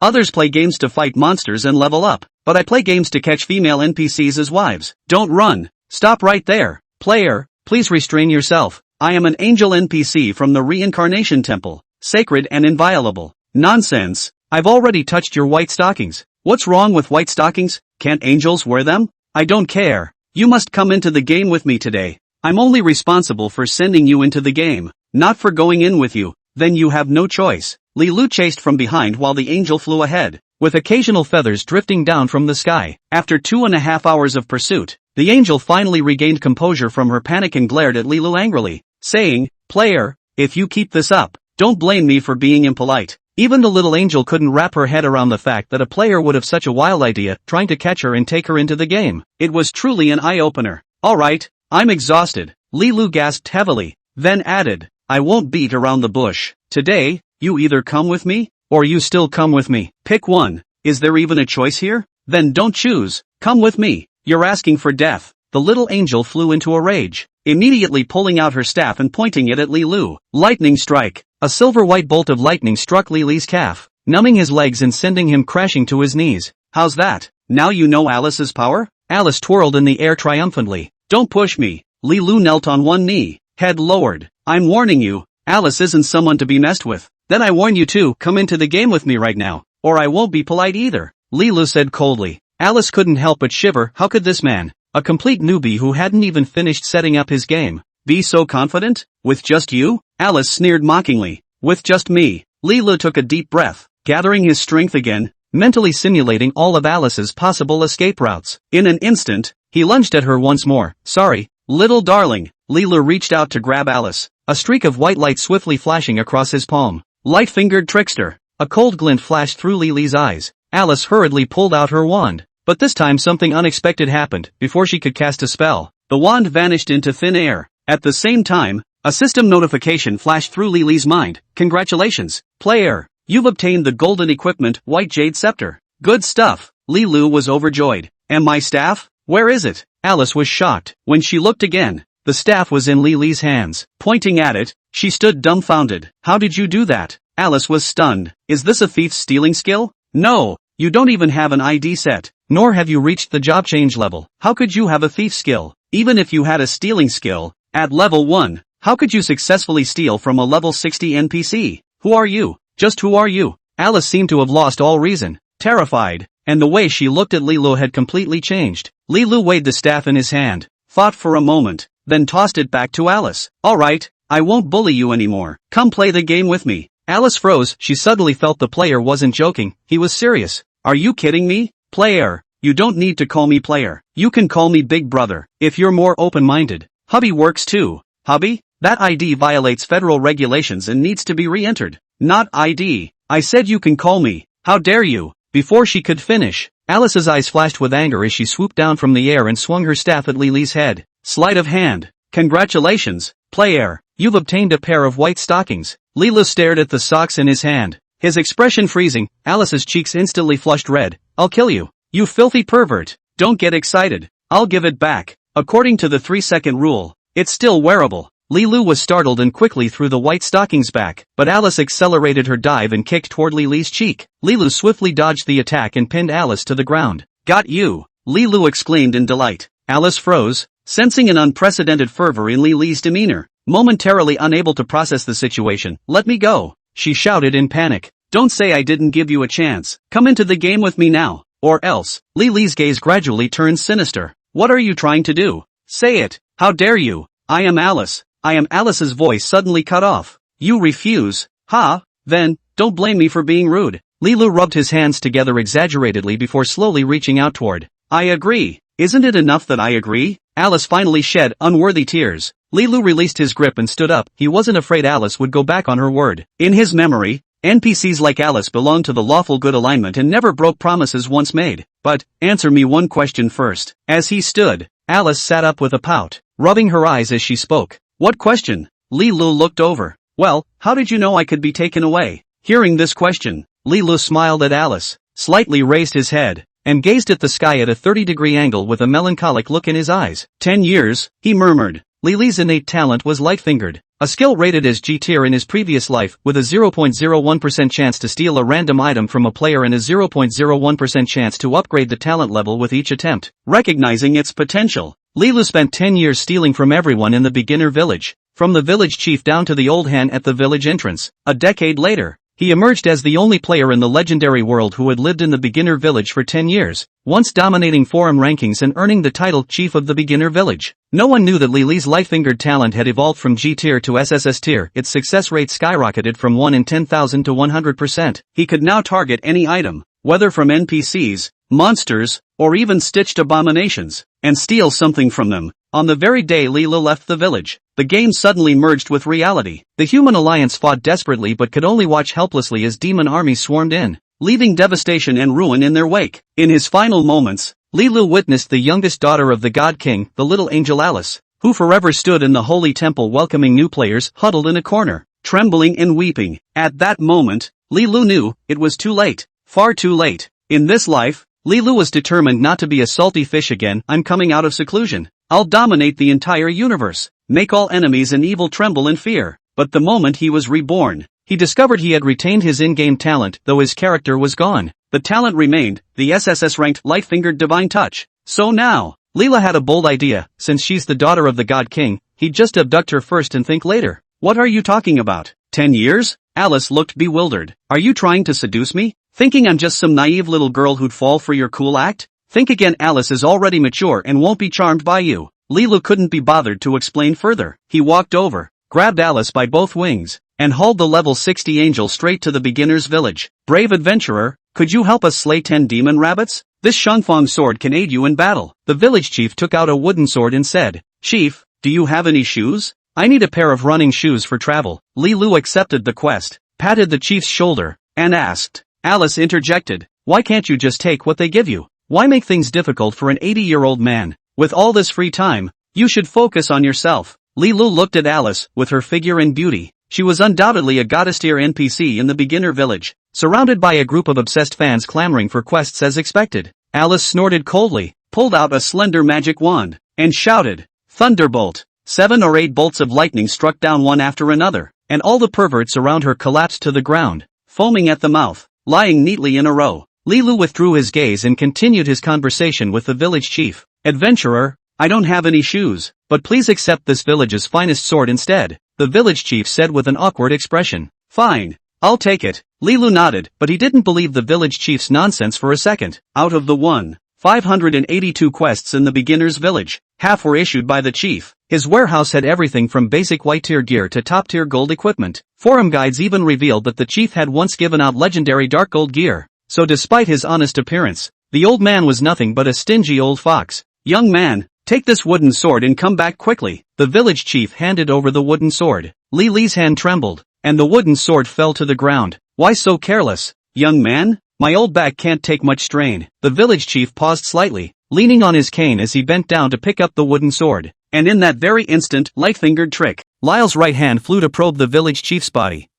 Others play games to fight monsters and level up, but I play games to catch female NPCs as wives. Don't run. Stop right there. Player, please restrain yourself. I am an angel NPC from the reincarnation temple, sacred and inviolable. Nonsense. I've already touched your white stockings. What's wrong with white stockings? Can't angels wear them? I don't care. You must come into the game with me today. I'm only responsible for sending you into the game, not for going in with you. Then you have no choice. Lilu chased from behind while the angel flew ahead, with occasional feathers drifting down from the sky. After 2.5 hours of pursuit, the angel finally regained composure from her panic and glared at Lilu angrily, saying, "Player, if you keep this up, don't blame me for being impolite." Even the little angel couldn't wrap her head around the fact that a player would have such a wild idea, trying to catch her and take her into the game. It was truly an eye-opener. "Alright, I'm exhausted," Lilu gasped heavily, then added, "I won't beat around the bush. Today, you either come with me, or you still come with me. Pick one. Is there even a choice here? Then don't choose. Come with me. You're asking for death." The little angel flew into a rage, immediately pulling out her staff and pointing it at Lilu. Lightning strike. A silver-white bolt of lightning struck Lily's calf, numbing his legs and sending him crashing to his knees. "How's that? Now you know Alice's power?" Alice twirled in the air triumphantly. "Don't push me." Lilu knelt on one knee, head lowered. "I'm warning you, Alice isn't someone to be messed with." "Then I warn you too, come into the game with me right now, or I won't be polite either," Lilu said coldly. Alice couldn't help but shiver. How could this man, a complete newbie who hadn't even finished setting up his game, be so confident? "With just you?" Alice sneered mockingly. "With just me." Lilu took a deep breath, gathering his strength again, mentally simulating all of Alice's possible escape routes. In an instant, he lunged at her once more. "Sorry, little darling." Lilu reached out to grab Alice, a streak of white light swiftly flashing across his palm. "Light-fingered trickster." A cold glint flashed through Lily's eyes. Alice hurriedly pulled out her wand, but this time something unexpected happened. Before she could cast a spell, the wand vanished into thin air. At the same time, a system notification flashed through Lily's mind. "Congratulations, player. You've obtained the golden equipment, White Jade Scepter." "Good stuff." Lilu was overjoyed. "And my staff? Where is it?" Alice was shocked. When she looked again, the staff was in Lily's hands. Pointing at it, she stood dumbfounded. "How did you do that?" Alice was stunned. "Is this a thief's stealing skill?" "No, you don't even have an ID set, nor have you reached the job change level. How could you have a thief skill? Even if you had a stealing skill, at level 1, how could you successfully steal from a level 60 NPC? Who are you? Just who are you?" Alice seemed to have lost all reason, terrified, and the way she looked at Lilu had completely changed. Lilu weighed the staff in his hand, thought for a moment, then tossed it back to Alice. "Alright, I won't bully you anymore. Come play the game with me." Alice froze. She suddenly felt the player wasn't joking, he was serious. "Are you kidding me? Player, you don't need to call me player. You can call me Big Brother, if you're more open-minded. Hubby works too." "Hubby? That ID violates federal regulations and needs to be re-entered." "Not ID. I said you can call me. How dare you?" Before she could finish, Alice's eyes flashed with anger as she swooped down from the air and swung her staff at Lily's head. Sleight of hand. "Congratulations, player. You've obtained a pair of white stockings." Lilu stared at the socks in his hand, his expression freezing. Alice's cheeks instantly flushed red. "I'll kill you. You filthy pervert." "Don't get excited. I'll give it back. According to the 3-second rule, it's still wearable." Lilu was startled and quickly threw the white stockings back, but Alice accelerated her dive and kicked toward Lily's cheek. Lilu swiftly dodged the attack and pinned Alice to the ground. "Got you!" Lilu exclaimed in delight. Alice froze, sensing an unprecedented fervor in Lily's demeanor, momentarily unable to process the situation. "Let me go!" she shouted in panic. "Don't say I didn't give you a chance. Come into the game with me now, or else." Lily's gaze gradually turned sinister. "What are you trying to do? Say it. How dare you? I am Alice. I am." Alice's voice suddenly cut off. "You refuse? Ha? Then, don't blame me for being rude." Lilu rubbed his hands together exaggeratedly before slowly reaching out toward. "I agree. Isn't it enough that I agree?" Alice finally shed unworthy tears. Lilu released his grip and stood up. He wasn't afraid Alice would go back on her word. In his memory, NPCs like Alice belonged to the lawful good alignment and never broke promises once made. "But, answer me one question first." As he stood, Alice sat up with a pout, rubbing her eyes as she spoke. "What question?" Lilu looked over. "Well, how did you know I could be taken away?" Hearing this question, Lilu smiled at Alice, slightly raised his head, and gazed at the sky at a 30-degree angle with a melancholic look in his eyes. 10 years, he murmured. Lily's innate talent was light-fingered. A skill rated as G tier in his previous life, with a 0.01% chance to steal a random item from a player and a 0.01% chance to upgrade the talent level with each attempt. Recognizing its potential, Lilu spent 10 years stealing from everyone in the beginner village, from the village chief down to the old hen at the village entrance. A decade later, he emerged as the only player in the legendary world who had lived in the beginner village for 10 years, once dominating forum rankings and earning the title Chief of the Beginner Village. No one knew that Lily's light-fingered talent had evolved from G tier to SSS tier. Its success rate skyrocketed from 1 in 10,000 to 100%. He could now target any item, whether from NPCs, monsters, or even stitched abominations, and steal something from them. On the very day Lilu left the village, the game suddenly merged with reality. The human alliance fought desperately but could only watch helplessly as demon armies swarmed in, leaving devastation and ruin in their wake. In his final moments, Lilu witnessed the youngest daughter of the God King, the little angel Alice, who forever stood in the holy temple welcoming new players, huddled in a corner, trembling and weeping. At that moment, Lilu knew it was too late, far too late. In this life, Lilu was determined not to be a salty fish again. I'm coming out of seclusion. I'll dominate the entire universe, make all enemies and evil tremble in fear. But the moment he was reborn, he discovered he had retained his in-game talent, though his character was gone. The talent remained, the SSS-ranked light-fingered divine touch. So now, Leela had a bold idea. Since she's the daughter of the God King, he'd just abduct her first and think later. What are you talking about? 10 years? Alice looked bewildered. Are you trying to seduce me? Thinking I'm just some naive little girl who'd fall for your cool act? Think again. Alice is already mature and won't be charmed by you. Lilu couldn't be bothered to explain further. He walked over, grabbed Alice by both wings, and hauled the level 60 angel straight to the beginner's village. Brave adventurer, could you help us slay 10 demon rabbits? This Shangfang sword can aid you in battle. The village chief took out a wooden sword and said, Chief, do you have any shoes? I need a pair of running shoes for travel. Lilu accepted the quest, patted the chief's shoulder, and asked. Alice interjected, why can't you just take what they give you? Why make things difficult for an 80-year-old man? With all this free time, you should focus on yourself. Lilu looked at Alice, with her figure and beauty. She was undoubtedly a goddess-tier NPC in the beginner village, surrounded by a group of obsessed fans clamoring for quests as expected. Alice snorted coldly, pulled out a slender magic wand, and shouted, Thunderbolt! 7 or 8 bolts of lightning struck down one after another, and all the perverts around her collapsed to the ground, foaming at the mouth, lying neatly in a row. Lilu withdrew his gaze and continued his conversation with the village chief. Adventurer, I don't have any shoes, but please accept this village's finest sword instead, the village chief said with an awkward expression. Fine, I'll take it. Lilu nodded, but he didn't believe the village chief's nonsense for a second. Out of the 582 quests in the beginner's village, half were issued by the chief. His warehouse had everything from basic white-tier gear to top-tier gold equipment. Forum guides even revealed that the chief had once given out legendary dark gold gear. So despite his honest appearance, the old man was nothing but a stingy old fox. Young man, take this wooden sword and come back quickly. The village chief handed over the wooden sword. Lily's hand trembled, and the wooden sword fell to the ground. Why so careless, young man? My old back can't take much strain. The village chief paused slightly, leaning on his cane as he bent down to pick up the wooden sword. And in that very instant, light-fingered trick, Lyle's right hand flew to probe the village chief's body.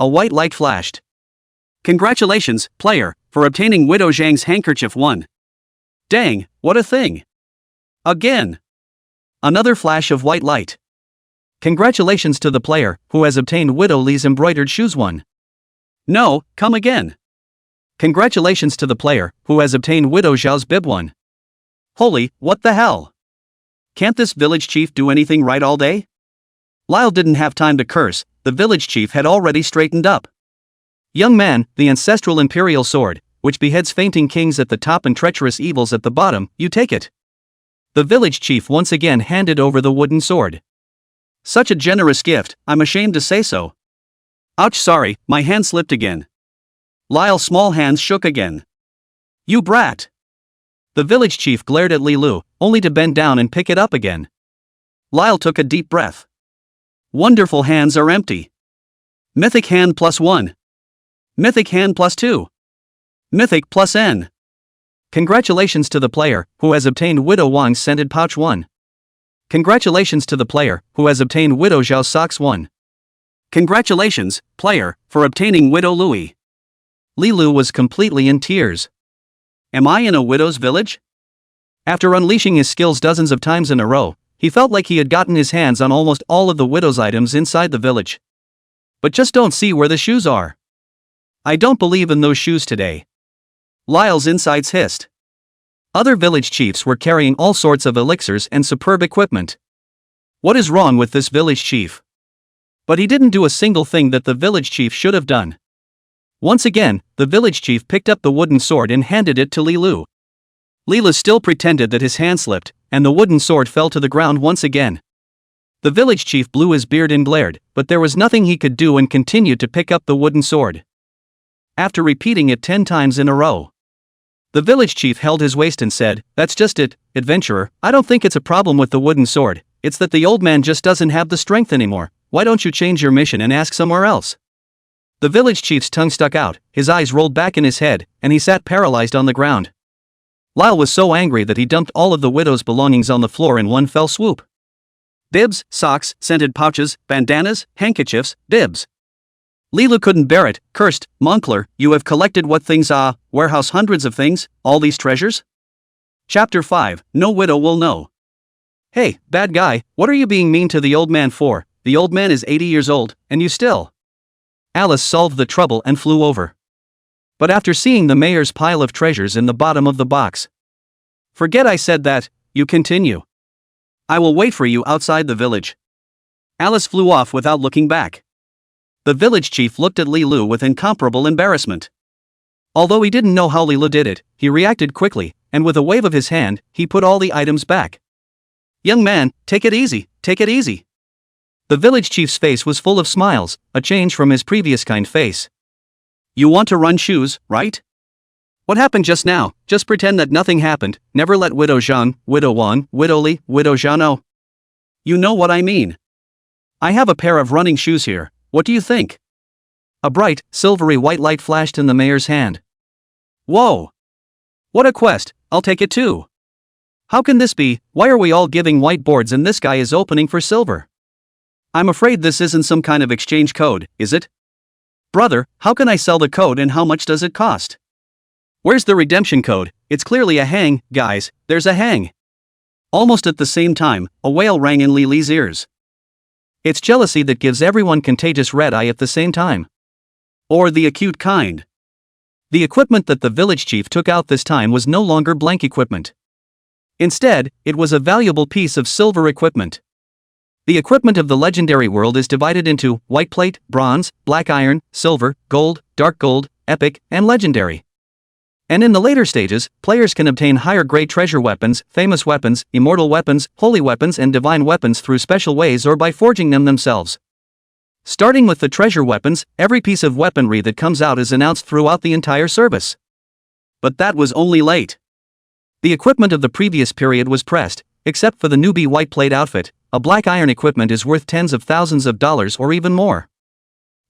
A white light flashed. Congratulations, player, for obtaining Widow Zhang's handkerchief 1. Dang, what a thing! Again! Another flash of white light. Congratulations to the player, who has obtained Widow Li's embroidered shoes 1. No, come again. Congratulations to the player, who has obtained Widow Zhao's bib 1. Holy, what the hell? Can't this village chief do anything right all day? Lyle didn't have time to curse, the village chief had already straightened up. Young man, the ancestral imperial sword, which beheads fainting kings at the top and treacherous evils at the bottom, you take it. The village chief once again handed over the wooden sword. Such a generous gift, I'm ashamed to say so. Ouch, sorry, my hand slipped again. Lyle's small hands shook again. You brat! The village chief glared at Lilu, only to bend down and pick it up again. Lyle took a deep breath. Wonderful hands are empty. Mythic hand +1. Mythic hand +2. Mythic +N. Congratulations to the player, who has obtained Widow Wang's scented pouch 1. Congratulations to the player, who has obtained Widow Zhao's socks 1. Congratulations, player, for obtaining Widow Louis. Lilu was completely in tears. Am I in a widow's village? After unleashing his skills dozens of times in a row, He felt like he had gotten his hands on almost all of the widow's items inside the village. But just don't see where the shoes are. I don't believe in those shoes today. Lyle's insides hissed. Other village chiefs were carrying all sorts of elixirs and superb equipment. What is wrong with this village chief? But he didn't do a single thing that the village chief should have done. Once again, the village chief picked up the wooden sword and handed it to Lilu. Lilu still pretended that his hand slipped, and the wooden sword fell to the ground once again. The village chief blew his beard and glared, but there was nothing he could do and continued to pick up the wooden sword. After repeating it 10 times in a row, the village chief held his waist and said, "That's just it, adventurer, I don't think it's a problem with the wooden sword, it's that the old man just doesn't have the strength anymore. Why don't you change your mission and ask somewhere else?" The village chief's tongue stuck out, his eyes rolled back in his head, and he sat paralyzed on the ground. Lyle was so angry that he dumped all of the widow's belongings on the floor in one fell swoop. Bibs, socks, scented pouches, bandanas, handkerchiefs, bibs. Lilu couldn't bear it, cursed, "Moncler, you have collected what things warehouse hundreds of things, all these treasures?" Chapter 5, No Widow Will Know. "Hey, bad guy, what are you being mean to the old man for? The old man is 80 years old, and you still..." Alice solved the trouble and flew over. But after seeing the mayor's pile of treasures in the bottom of the box, "Forget I said that, you continue. I will wait for you outside the village." Alice flew off without looking back. The village chief looked at Lilu with incomparable embarrassment. Although he didn't know how Lilu did it, he reacted quickly, and with a wave of his hand, he put all the items back. "Young man, take it easy, take it easy." The village chief's face was full of smiles, a change from his previous kind face. "You want to run shoes, right? What happened just now? Just pretend that nothing happened, never let Widow Jean, Widow Wan, Widow Li, Widow Jean know. You know what I mean. I have a pair of running shoes here, what do you think?" A bright, silvery white light flashed in the mayor's hand. "Whoa! What a quest, I'll take it too. How can this be? Why are we all giving white boards and this guy is opening for silver? I'm afraid this isn't some kind of exchange code, is it? Brother, how can I sell the code and how much does it cost? Where's the redemption code? It's clearly a hang, guys, there's a hang." Almost at the same time, a wail rang in Lily's ears. It's jealousy that gives everyone contagious red eye at the same time. Or the acute kind. The equipment that the village chief took out this time was no longer blank equipment. Instead, it was a valuable piece of silver equipment. The equipment of the legendary world is divided into white plate, bronze, black iron, silver, gold, dark gold, epic, and legendary. And in the later stages, players can obtain higher grade treasure weapons, famous weapons, immortal weapons, holy weapons and divine weapons through special ways or by forging them themselves. Starting with the treasure weapons, every piece of weaponry that comes out is announced throughout the entire service. But that was only late. The equipment of the previous period was pressed, except for the newbie white plate outfit. A black iron equipment is worth tens of thousands of dollars or even more.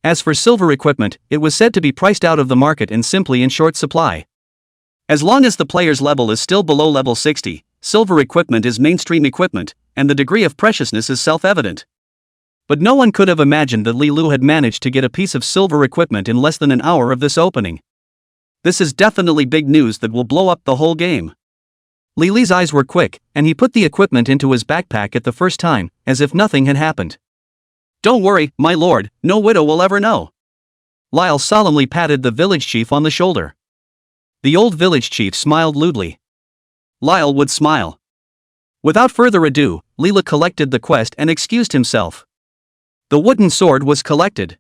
As for silver equipment, it was said to be priced out of the market and simply in short supply. As long as the player's level is still below level 60, silver equipment is mainstream equipment, and the degree of preciousness is self-evident. But no one could have imagined that Lilu had managed to get a piece of silver equipment in less than an hour of this opening. This is definitely big news that will blow up the whole game. Lily's eyes were quick, and he put the equipment into his backpack at the first time, as if nothing had happened. "Don't worry, my lord, no widow will ever know." Lyle solemnly patted the village chief on the shoulder. The old village chief smiled lewdly. Lyle would smile. Without further ado, Leela collected the quest and excused himself. The wooden sword was collected.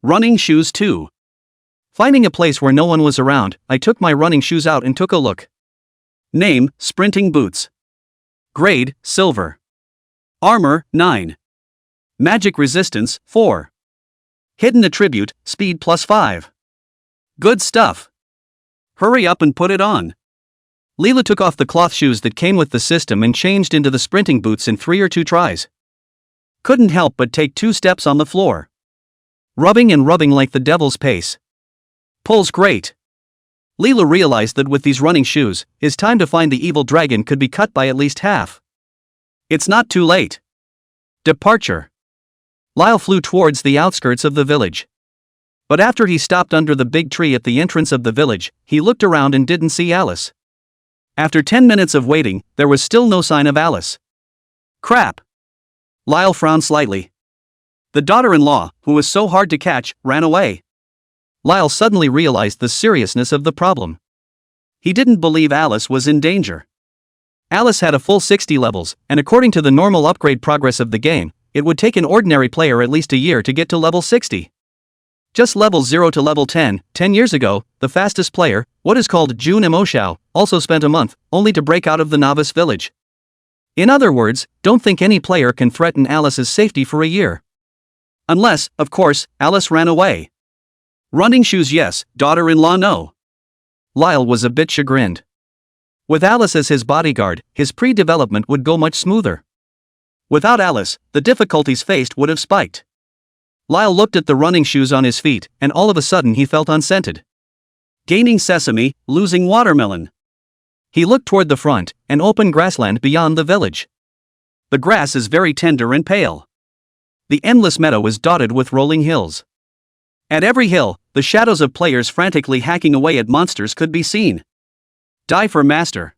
Running shoes too. Finding a place where no one was around, I took my running shoes out and took a look. Name, sprinting boots. Grade, silver. Armor, 9. Magic resistance, 4. Hidden attribute, speed +5. Good stuff. Hurry up and put it on. Leela took off the cloth shoes that came with the system and changed into the sprinting boots in 3 or 2 tries. Couldn't help but take 2 steps on the floor. Rubbing and rubbing like the devil's pace. Pulls great. Leela realized that with these running shoes, his time to find the evil dragon could be cut by at least half. It's not too late. Departure. Lyle flew towards the outskirts of the village. But after he stopped under the big tree at the entrance of the village, he looked around and didn't see Alice. After 10 minutes of waiting, there was still no sign of Alice. Crap. Lyle frowned slightly. The daughter-in-law, who was so hard to catch, ran away. Lyle suddenly realized the seriousness of the problem. He didn't believe Alice was in danger. Alice had a full 60 levels, and according to the normal upgrade progress of the game, it would take an ordinary player at least a year to get to level 60. Just level 0 to level 10, 10 years ago, the fastest player, what is called Jun Emoshao, also spent a month, only to break out of the novice village. In other words, don't think any player can threaten Alice's safety for a year. Unless, of course, Alice ran away. Running shoes yes, daughter-in-law no. Lyle was a bit chagrined. With Alice as his bodyguard, his pre-development would go much smoother. Without Alice, the difficulties faced would have spiked. Lyle looked at the running shoes on his feet, and all of a sudden he felt unscented. Gaining sesame, losing watermelon. He looked toward the front, an open grassland beyond the village. The grass is very tender and pale. The endless meadow is dotted with rolling hills. At every hill, the shadows of players frantically hacking away at monsters could be seen. Die for master.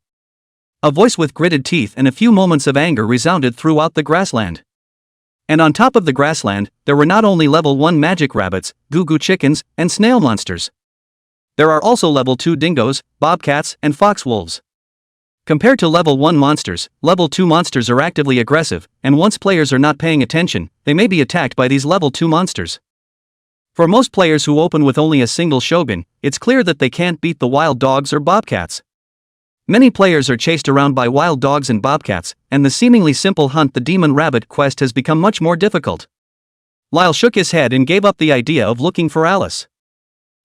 A voice with gritted teeth and a few moments of anger resounded throughout the grassland. And on top of the grassland, there were not only level 1 magic rabbits, goo-goo chickens, and snail monsters. There are also level 2 dingoes, bobcats, and fox wolves. Compared to level 1 monsters, level 2 monsters are actively aggressive, and once players are not paying attention, they may be attacked by these level 2 monsters. For most players who open with only a single shogun, it's clear that they can't beat the wild dogs or bobcats. Many players are chased around by wild dogs and bobcats, and the seemingly simple hunt the demon rabbit quest has become much more difficult. Lyle shook his head and gave up the idea of looking for Alice.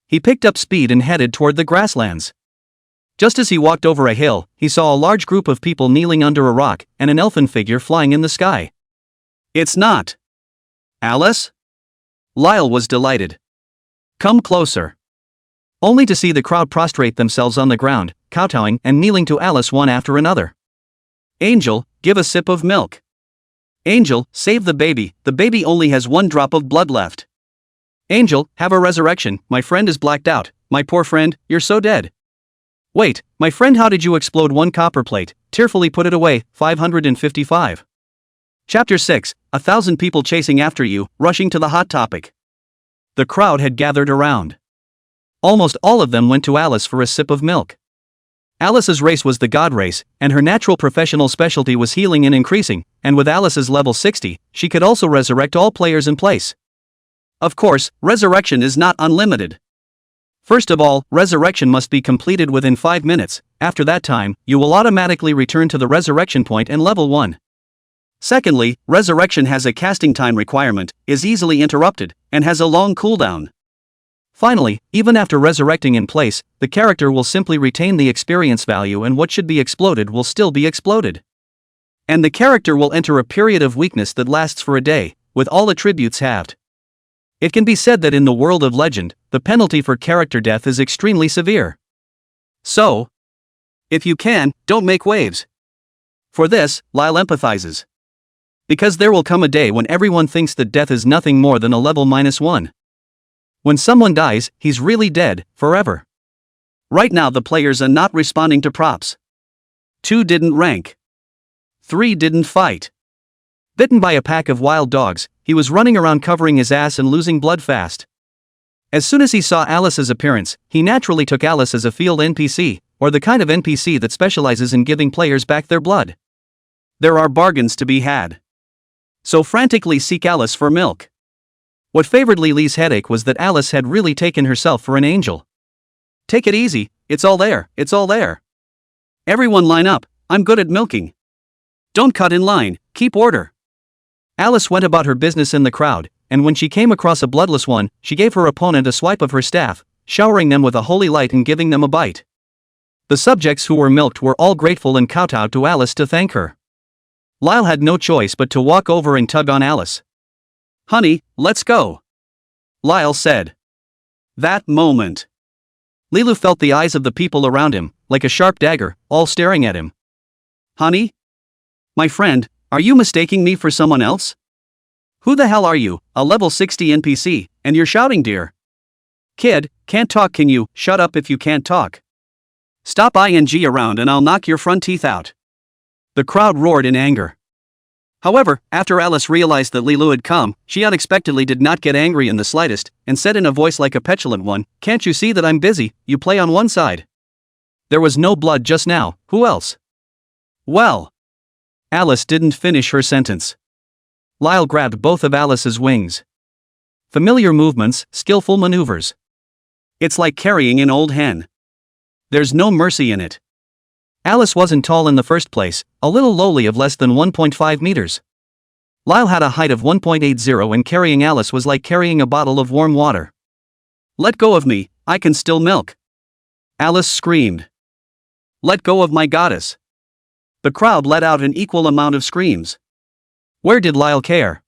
He picked up speed and headed toward the grasslands. Just as he walked over a hill, he saw a large group of people kneeling under a rock and an elfin figure flying in the sky. It's not Alice? Lyle was delighted. Come closer. Only to see the crowd prostrate themselves on the ground, kowtowing and kneeling to Alice one after another. Angel, give a sip of milk. Angel, save the baby only has 1 drop of blood left. Angel, have a resurrection, my friend is blacked out, my poor friend, you're so dead. Wait, my friend, how did you explode 1 copper plate? Tearfully put it away, 555. Chapter 6, 1,000 people chasing after you, rushing to the hot topic. The crowd had gathered around. Almost all of them went to Alice for a sip of milk. Alice's race was the god race, and her natural professional specialty was healing and increasing, and with Alice's level 60, she could also resurrect all players in place. Of course, resurrection is not unlimited. First of all, resurrection must be completed within 5 minutes, after that time, you will automatically return to the resurrection point and level 1. Secondly, resurrection has a casting time requirement, is easily interrupted, and has a long cooldown. Finally, even after resurrecting in place, the character will simply retain the experience value and what should be exploded will still be exploded. And the character will enter a period of weakness that lasts for a day, with all attributes halved. It can be said that in the world of legend, the penalty for character death is extremely severe. So, if you can, don't make waves. For this, Lyle empathizes. Because there will come a day when everyone thinks that death is nothing more than a level -1. When someone dies, he's really dead, forever. Right now the players are not responding to props. 2 didn't rank. 3 didn't fight. Bitten by a pack of wild dogs, he was running around covering his ass and losing blood fast. As soon as he saw Alice's appearance, he naturally took Alice as a field NPC, or the kind of NPC that specializes in giving players back their blood. There are bargains to be had. So frantically seek Alice for milk. What favored Lily's headache was that Alice had really taken herself for an angel. Take it easy, it's all there, it's all there. Everyone line up, I'm good at milking. Don't cut in line, keep order. Alice went about her business in the crowd, and when she came across a bloodless one, she gave her opponent a swipe of her staff, showering them with a holy light and giving them a bite. The subjects who were milked were all grateful and kowtowed to Alice to thank her. Lyle had no choice but to walk over and tug on Alice. Honey, let's go. Lyle said. That moment. Lilu felt the eyes of the people around him, like a sharp dagger, all staring at him. Honey? My friend, are you mistaking me for someone else? Who the hell are you, a level 60 NPC, and you're shouting dear? Kid, can't talk, can you shut up if you can't talk? Stop ing around and I'll knock your front teeth out. The crowd roared in anger. However, after Alice realized that Lilu had come, she unexpectedly did not get angry in the slightest, and said in a voice like a petulant one, "Can't you see that I'm busy? You play on one side." There was no blood just now, who else? Well. Alice didn't finish her sentence. Lyle grabbed both of Alice's wings. Familiar movements, skillful maneuvers. It's like carrying an old hen. There's no mercy in it. Alice wasn't tall in the first place, a little lowly of less than 1.5 meters. Lyle had a height of 1.80 and carrying Alice was like carrying a bottle of warm water. "Let go of me, I can still milk." Alice screamed. "Let go of my goddess." The crowd let out an equal amount of screams. Where did Lyle care?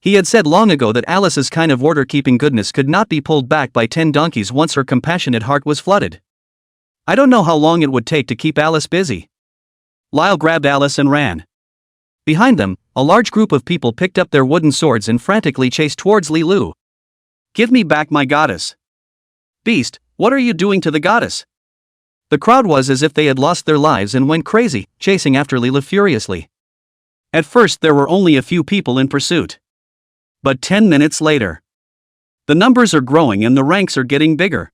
He had said long ago that Alice's kind of order-keeping goodness could not be pulled back by 10 donkeys once her compassionate heart was flooded. I don't know how long it would take to keep Alice busy. Lyle grabbed Alice and ran. Behind them, a large group of people picked up their wooden swords and frantically chased towards Lilu. "Give me back my goddess." "Beast, what are you doing to the goddess?" The crowd was as if they had lost their lives and went crazy, chasing after Lilu furiously. At first there were only a few people in pursuit. But 10 minutes later, the numbers are growing and the ranks are getting bigger.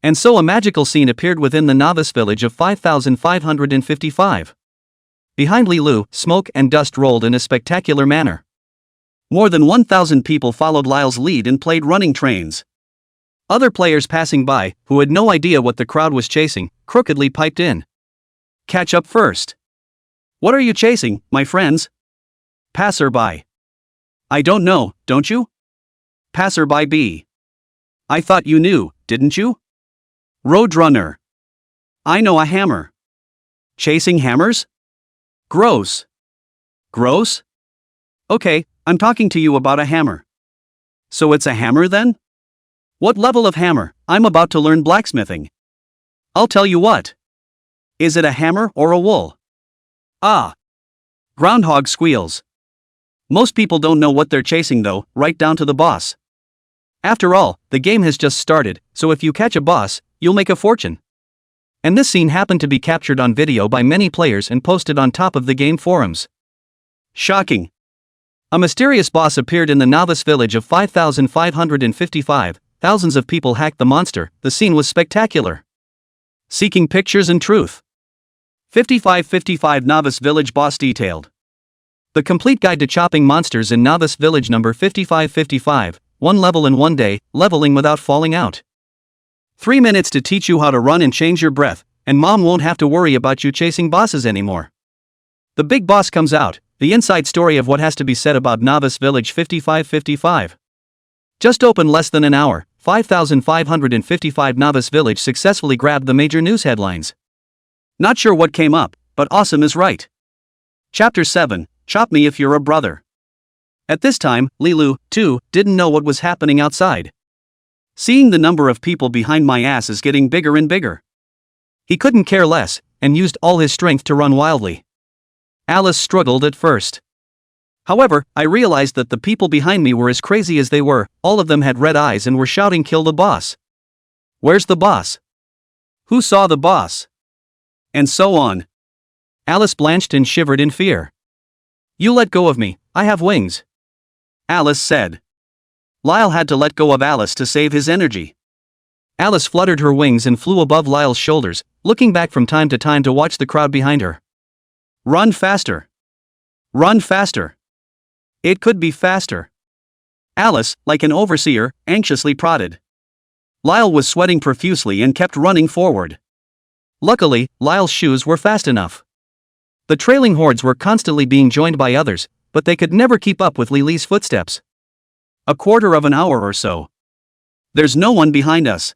And so a magical scene appeared within the novice village of 5,555. Behind Lilu, smoke and dust rolled in a spectacular manner. More than 1,000 people followed Lyle's lead and played running trains. Other players passing by, who had no idea what the crowd was chasing, crookedly piped in. "Catch up first." "What are you chasing, my friends?" Passerby. "I don't know, don't you?" Passerby B. "I thought you knew, didn't you?" Roadrunner. "I know a hammer." "Chasing hammers? Gross." "Gross? Okay, I'm talking to you about a hammer." "So it's a hammer then?" "What level of hammer? I'm about to learn blacksmithing." "I'll tell you what. Is it a hammer or a wool?" "Ah. Groundhog squeals." Most people don't know what they're chasing though, right down to the boss. After all, the game has just started, so if you catch a boss, you'll make a fortune. And this scene happened to be captured on video by many players and posted on top of the game forums. Shocking. A mysterious boss appeared in the novice village of 5,555, thousands of people hacked the monster, the scene was spectacular. Seeking pictures and truth. 5555 Novice Village Boss Detailed. The complete guide to chopping monsters in Novice Village number 5555, 1 level in 1 day, leveling without falling out. 3 minutes to teach you how to run and change your breath, and mom won't have to worry about you chasing bosses anymore. The big boss comes out, the inside story of what has to be said about Novice Village 5555. Just open less than an hour, 5,555 Novice Village successfully grabbed the major news headlines. Not sure what came up, but awesome is right. Chapter 7, Chop Me If You're a Brother. At this time, Lilu, too, didn't know what was happening outside. Seeing the number of people behind my ass is getting bigger and bigger. He couldn't care less, and used all his strength to run wildly. Alice struggled at first. However, I realized that the people behind me were as crazy as they were, all of them had red eyes and were shouting "Kill the boss! Where's the boss? Who saw the boss?" And so on. Alice blanched and shivered in fear. "You let go of me, I have wings," Alice said. Lyle had to let go of Alice to save his energy. Alice fluttered her wings and flew above Lyle's shoulders, looking back from time to time to watch the crowd behind her. "Run faster! Run faster! It could be faster!" Alice, like an overseer, anxiously prodded. Lyle was sweating profusely and kept running forward. Luckily, Lyle's shoes were fast enough. The trailing hordes were constantly being joined by others, but they could never keep up with Lily's footsteps. A quarter of an hour or so. There's no one behind us.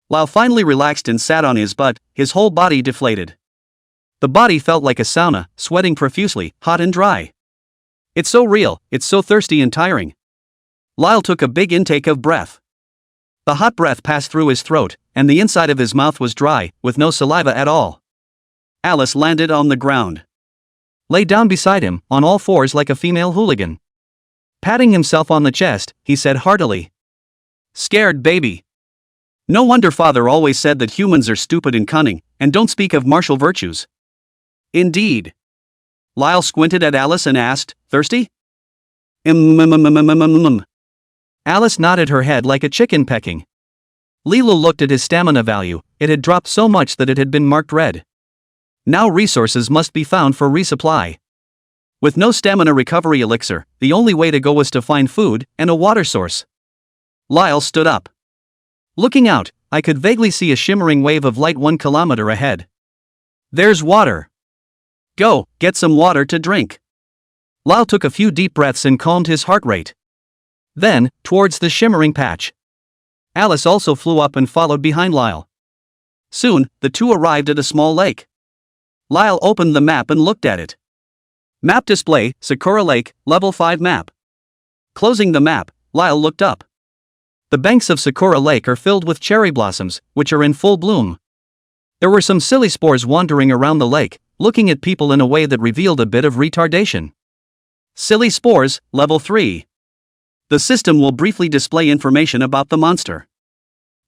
Lyle finally relaxed and sat on his butt, his whole body deflated. The body felt like a sauna, sweating profusely, hot and dry. It's so real, it's so thirsty and tiring. Lyle took a big intake of breath. The hot breath passed through his throat, and the inside of his mouth was dry, with no saliva at all. Alice landed on the ground. Lay down beside him, on all fours like a female hooligan. Patting himself on the chest, he said heartily, "Scared baby. No wonder father always said that humans are stupid and cunning, and don't speak of martial virtues." Indeed. Lyle squinted at Alice and asked, thirsty? Alice nodded her head like a chicken pecking. Lilu looked at his stamina value. It had dropped so much that it had been marked red. Now resources must be found for resupply. With no stamina recovery elixir, the only way to go was to find food and a water source. Lyle stood up. Looking out, I could vaguely see a shimmering wave of light 1 kilometer ahead. There's water. Go, get some water to drink. Lyle took a few deep breaths and calmed his heart rate. Then, towards the shimmering patch. Alice also flew up and followed behind Lyle. Soon, the two arrived at a small lake. Lyle opened the map and looked at it. Map display, Sakura Lake, level 5 map. Closing the map, Lyle looked up. The banks of Sakura Lake are filled with cherry blossoms, which are in full bloom. There were some silly spores wandering around the lake, looking at people in a way that revealed a bit of retardation. Silly spores, level 3. The system will briefly display information about the monster.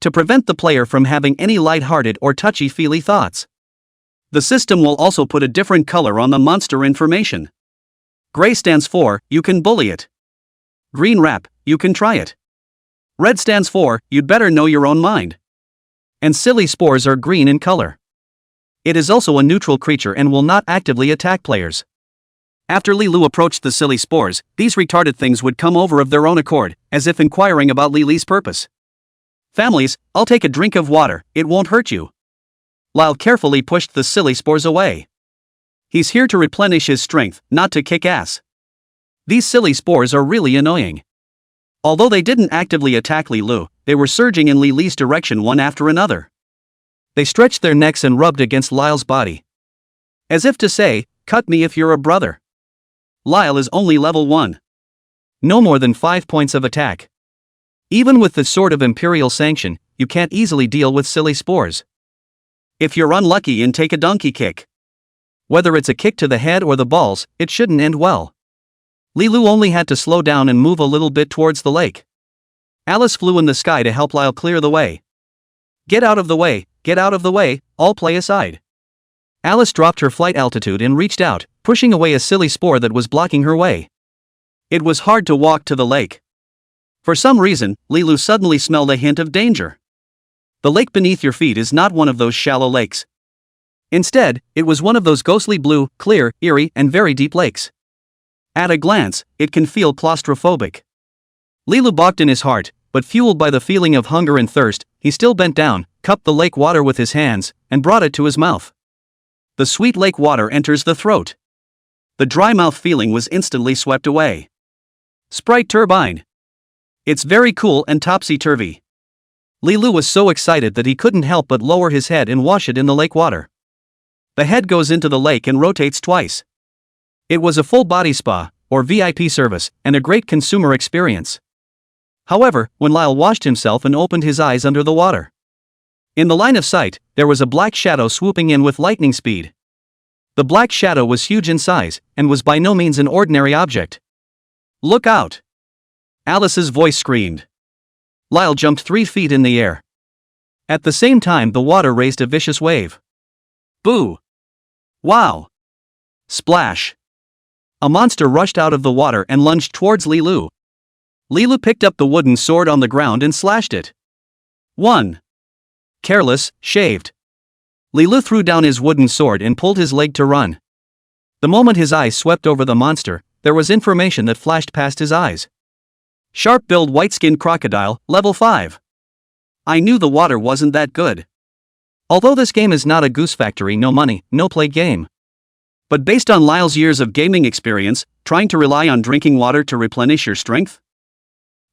To prevent the player from having any light-hearted or touchy-feely thoughts. The system will also put a different color on the monster information. Gray stands for, you can bully it. Green wrap, you can try it. Red stands for, you'd better know your own mind. And silly spores are green in color. It is also a neutral creature and will not actively attack players. After Lilu approached the silly spores, these retarded things would come over of their own accord, as if inquiring about Lily's purpose. Families, I'll take a drink of water, it won't hurt you. Lyle carefully pushed the silly spores away. He's here to replenish his strength, not to kick ass. These silly spores are really annoying. Although they didn't actively attack Lilu, they were surging in Lily's direction one after another. They stretched their necks and rubbed against Lyle's body. As if to say, cut me if you're a brother. Lyle is only level 1. No more than 5 points of attack. Even with the Sword of Imperial Sanction, you can't easily deal with silly spores. If you're unlucky and take a donkey kick. Whether it's a kick to the head or the balls, it shouldn't end well. Lilu only had to slow down and move a little bit towards the lake. Alice flew in the sky to help Lyle clear the way. Get out of the way, all play aside. Alice dropped her flight altitude and reached out, pushing away a silly spore that was blocking her way. It was hard to walk to the lake. For some reason, Lilu suddenly smelled a hint of danger. The lake beneath your feet is not one of those shallow lakes. Instead, it was one of those ghostly blue, clear, eerie, and very deep lakes. At a glance, it can feel claustrophobic. Lilu balked in his heart, but fueled by the feeling of hunger and thirst, he still bent down, cupped the lake water with his hands, and brought it to his mouth. The sweet lake water enters the throat. The dry mouth feeling was instantly swept away. Sprite turbine. It's very cool and topsy-turvy. Lilu was so excited that he couldn't help but lower his head and wash it in the lake water. The head goes into the lake and rotates twice. It was a full body spa, or VIP service, and a great consumer experience. However, when Lyle washed himself and opened his eyes under the water, in the line of sight, there was a black shadow swooping in with lightning speed. The black shadow was huge in size, and was by no means an ordinary object. Look out! Alice's voice screamed. Lyle jumped 3 feet in the air. At the same time, the water raised a vicious wave. Boo! Wow! Splash! A monster rushed out of the water and lunged towards Lilu. Lilu picked up the wooden sword on the ground and slashed it. 1. Careless, shaved. Lilu threw down his wooden sword and pulled his leg to run. The moment his eyes swept over the monster, there was information that flashed past his eyes. Sharp-billed white-skinned crocodile, level 5. I knew the water wasn't that good. Although this game is not a Goose Factory no money, no play game. But based on Lyle's years of gaming experience, trying to rely on drinking water to replenish your strength?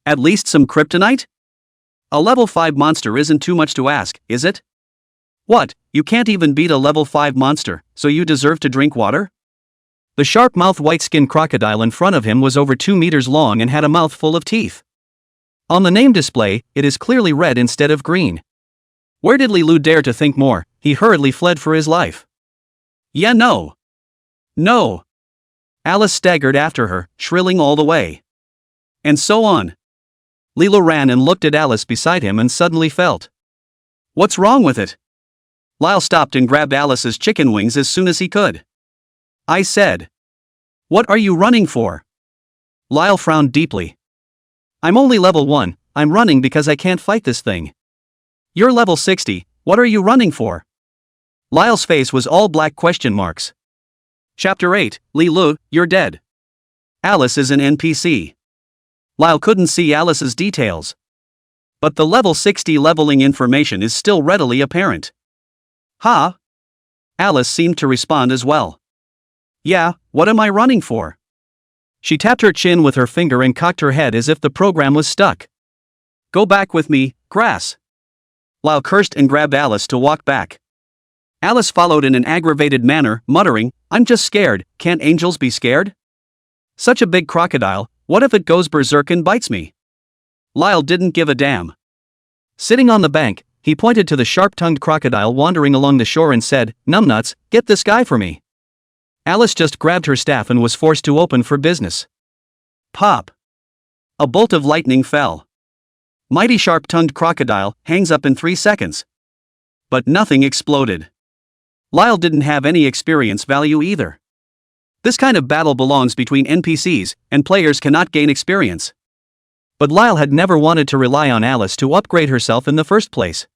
At least some kryptonite? A level 5 monster isn't too much to ask, is it? What, you can't even beat a level 5 monster, so you deserve to drink water? The sharp-mouthed white-skinned crocodile in front of him was over 2 meters long and had a mouth full of teeth. On the name display, it is clearly red instead of green. Where did Lilu dare to think more? He hurriedly fled for his life. Yeah, no. No. Alice staggered after her, shrilling all the way. And so on. Lilu ran and looked at Alice beside him and suddenly felt. What's wrong with it? Lyle stopped and grabbed Alice's chicken wings as soon as he could. I said. What are you running for? Lyle frowned deeply. I'm only level 1, I'm running because I can't fight this thing. You're level 60, what are you running for? Lyle's face was all black question marks. Chapter 8, Lilu, you're dead. Alice is an NPC. Lyle couldn't see Alice's details. But the level 60 leveling information is still readily apparent. Huh? Alice seemed to respond as well. Yeah, what am I running for? She tapped her chin with her finger and cocked her head as if the program was stuck. Go back with me, grass. Lyle cursed and grabbed Alice to walk back. Alice followed in an aggravated manner, muttering, I'm just scared, can't angels be scared? Such a big crocodile, what if it goes berserk and bites me? Lyle didn't give a damn. Sitting on the bank, he pointed to the sharp-tongued crocodile wandering along the shore and said, Numbnuts, get this guy for me. Alice just grabbed her staff and was forced to open for business. Pop! A bolt of lightning fell. Mighty sharp-tongued crocodile hangs up in 3 seconds. But nothing exploded. Lyle didn't have any experience value either. This kind of battle belongs between NPCs, and players cannot gain experience. But Lyle had never wanted to rely on Alice to upgrade herself in the first place.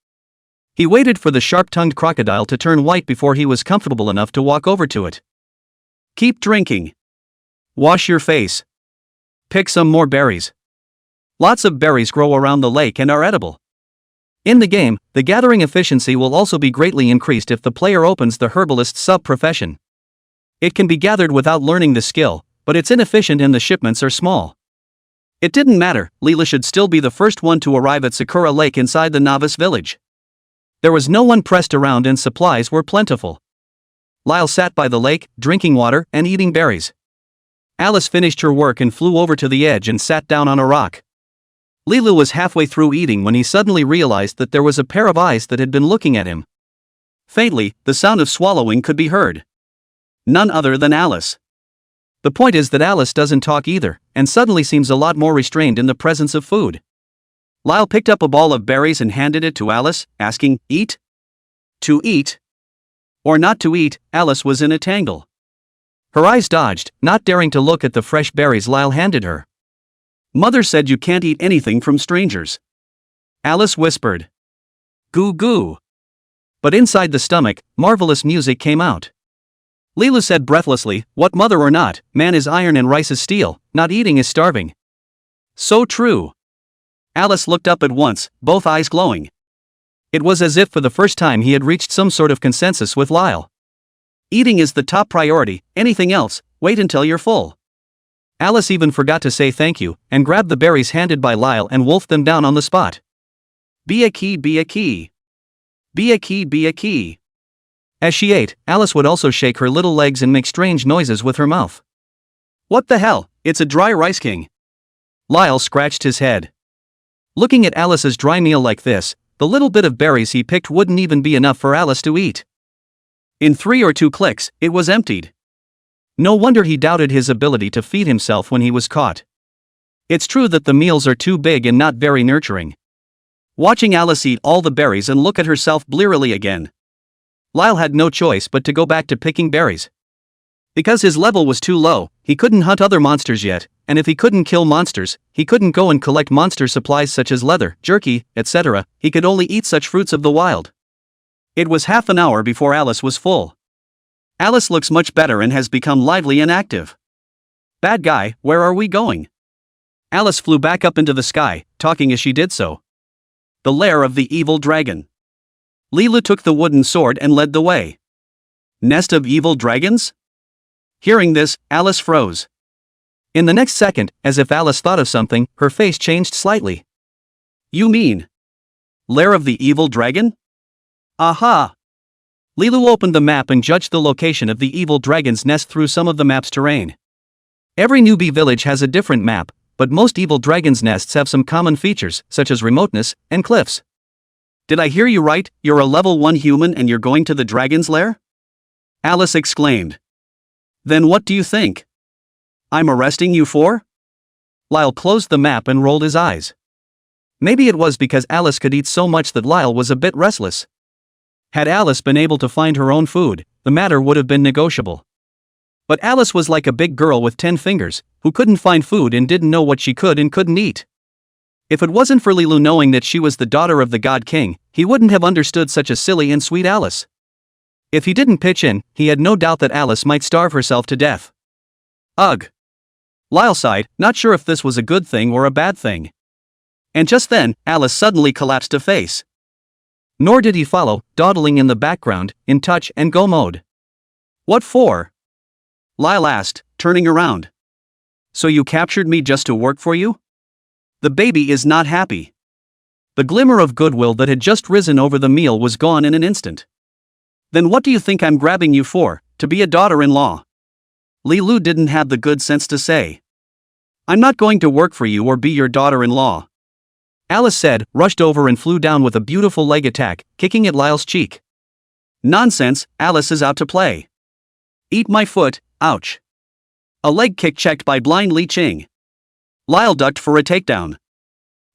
He waited for the sharp-tongued crocodile to turn white before he was comfortable enough to walk over to it. Keep drinking. Wash your face. Pick some more berries. Lots of berries grow around the lake and are edible. In the game, the gathering efficiency will also be greatly increased if the player opens the herbalist sub-profession. It can be gathered without learning the skill, but it's inefficient and the shipments are small. It didn't matter, Leela should still be the first one to arrive at Sakura Lake inside the novice village. There was no one pressed around and supplies were plentiful. Lyle sat by the lake, drinking water and eating berries. Alice finished her work and flew over to the edge and sat down on a rock. Leela was halfway through eating when he suddenly realized that there was a pair of eyes that had been looking at him. Faintly, the sound of swallowing could be heard. None other than Alice. The point is that Alice doesn't talk either, and suddenly seems a lot more restrained in the presence of food. Lyle picked up a ball of berries and handed it to Alice, asking, Eat? To eat? Or not to eat? Alice was in a tangle. Her eyes dodged, not daring to look at the fresh berries Lyle handed her. Mother said you can't eat anything from strangers. Alice whispered. Goo goo. But inside the stomach, marvelous music came out. Leela said breathlessly, what mother or not, man is iron and rice is steel, not eating is starving. So true. Alice looked up at once, both eyes glowing. It was as if for the first time he had reached some sort of consensus with Lyle. Eating is the top priority, anything else, wait until you're full. Alice even forgot to say thank you, and grabbed the berries handed by Lyle and wolfed them down on the spot. Be a key, be a key. Be a key, be a key. As she ate, Alice would also shake her little legs and make strange noises with her mouth. What the hell, it's a dry rice king. Lyle scratched his head. Looking at Alice's dry meal like this, the little bit of berries he picked wouldn't even be enough for Alice to eat. In 3 or 2 clicks, it was emptied. No wonder he doubted his ability to feed himself when he was caught. It's true that the meals are too big and not very nurturing. Watching Alice eat all the berries and look at herself blearily again, Lyle had no choice but to go back to picking berries. Because his level was too low, he couldn't hunt other monsters yet, and if he couldn't kill monsters, he couldn't go and collect monster supplies such as leather, jerky, etc., he could only eat such fruits of the wild. It was half an hour before Alice was full. Alice looks much better and has become lively and active. Bad guy, where are we going? Alice flew back up into the sky, talking as she did so. The lair of the evil dragon. Leela took the wooden sword and led the way. Nest of evil dragons? Hearing this, Alice froze. In the next second, as if Alice thought of something, her face changed slightly. You mean lair of the evil dragon? Aha! Leela opened the map and judged the location of the evil dragon's nest through some of the map's terrain. Every newbie village has a different map, but most evil dragon's nests have some common features, such as remoteness and cliffs. Did I hear you right, you're a level 1 human and you're going to the dragon's lair? Alice exclaimed. Then what do you think? I'm arresting you for? Lyle closed the map and rolled his eyes. Maybe it was because Alice could eat so much that Lyle was a bit restless. Had Alice been able to find her own food, the matter would have been negotiable. But Alice was like a big girl with 10 fingers, who couldn't find food and didn't know what she could and couldn't eat. If it wasn't for Lilu knowing that she was the daughter of the God King, he wouldn't have understood such a silly and sweet Alice. If he didn't pitch in, he had no doubt that Alice might starve herself to death. Ugh. Lyle sighed, not sure if this was a good thing or a bad thing. And just then, Alice suddenly collapsed a face. Nor did he follow, dawdling in the background, in touch and go mode. What for? Lyle asked, turning around. So you captured me just to work for you? The baby is not happy. The glimmer of goodwill that had just risen over the meal was gone in an instant. Then what do you think I'm grabbing you for, to be a daughter-in-law? Lilu didn't have the good sense to say. I'm not going to work for you or be your daughter-in-law. Alice said, rushed over and flew down with a beautiful leg attack, kicking at Lyle's cheek. Nonsense, Alice is out to play. Eat my foot, ouch. A leg kick checked by blind Li Qing. Lyle ducked for a takedown.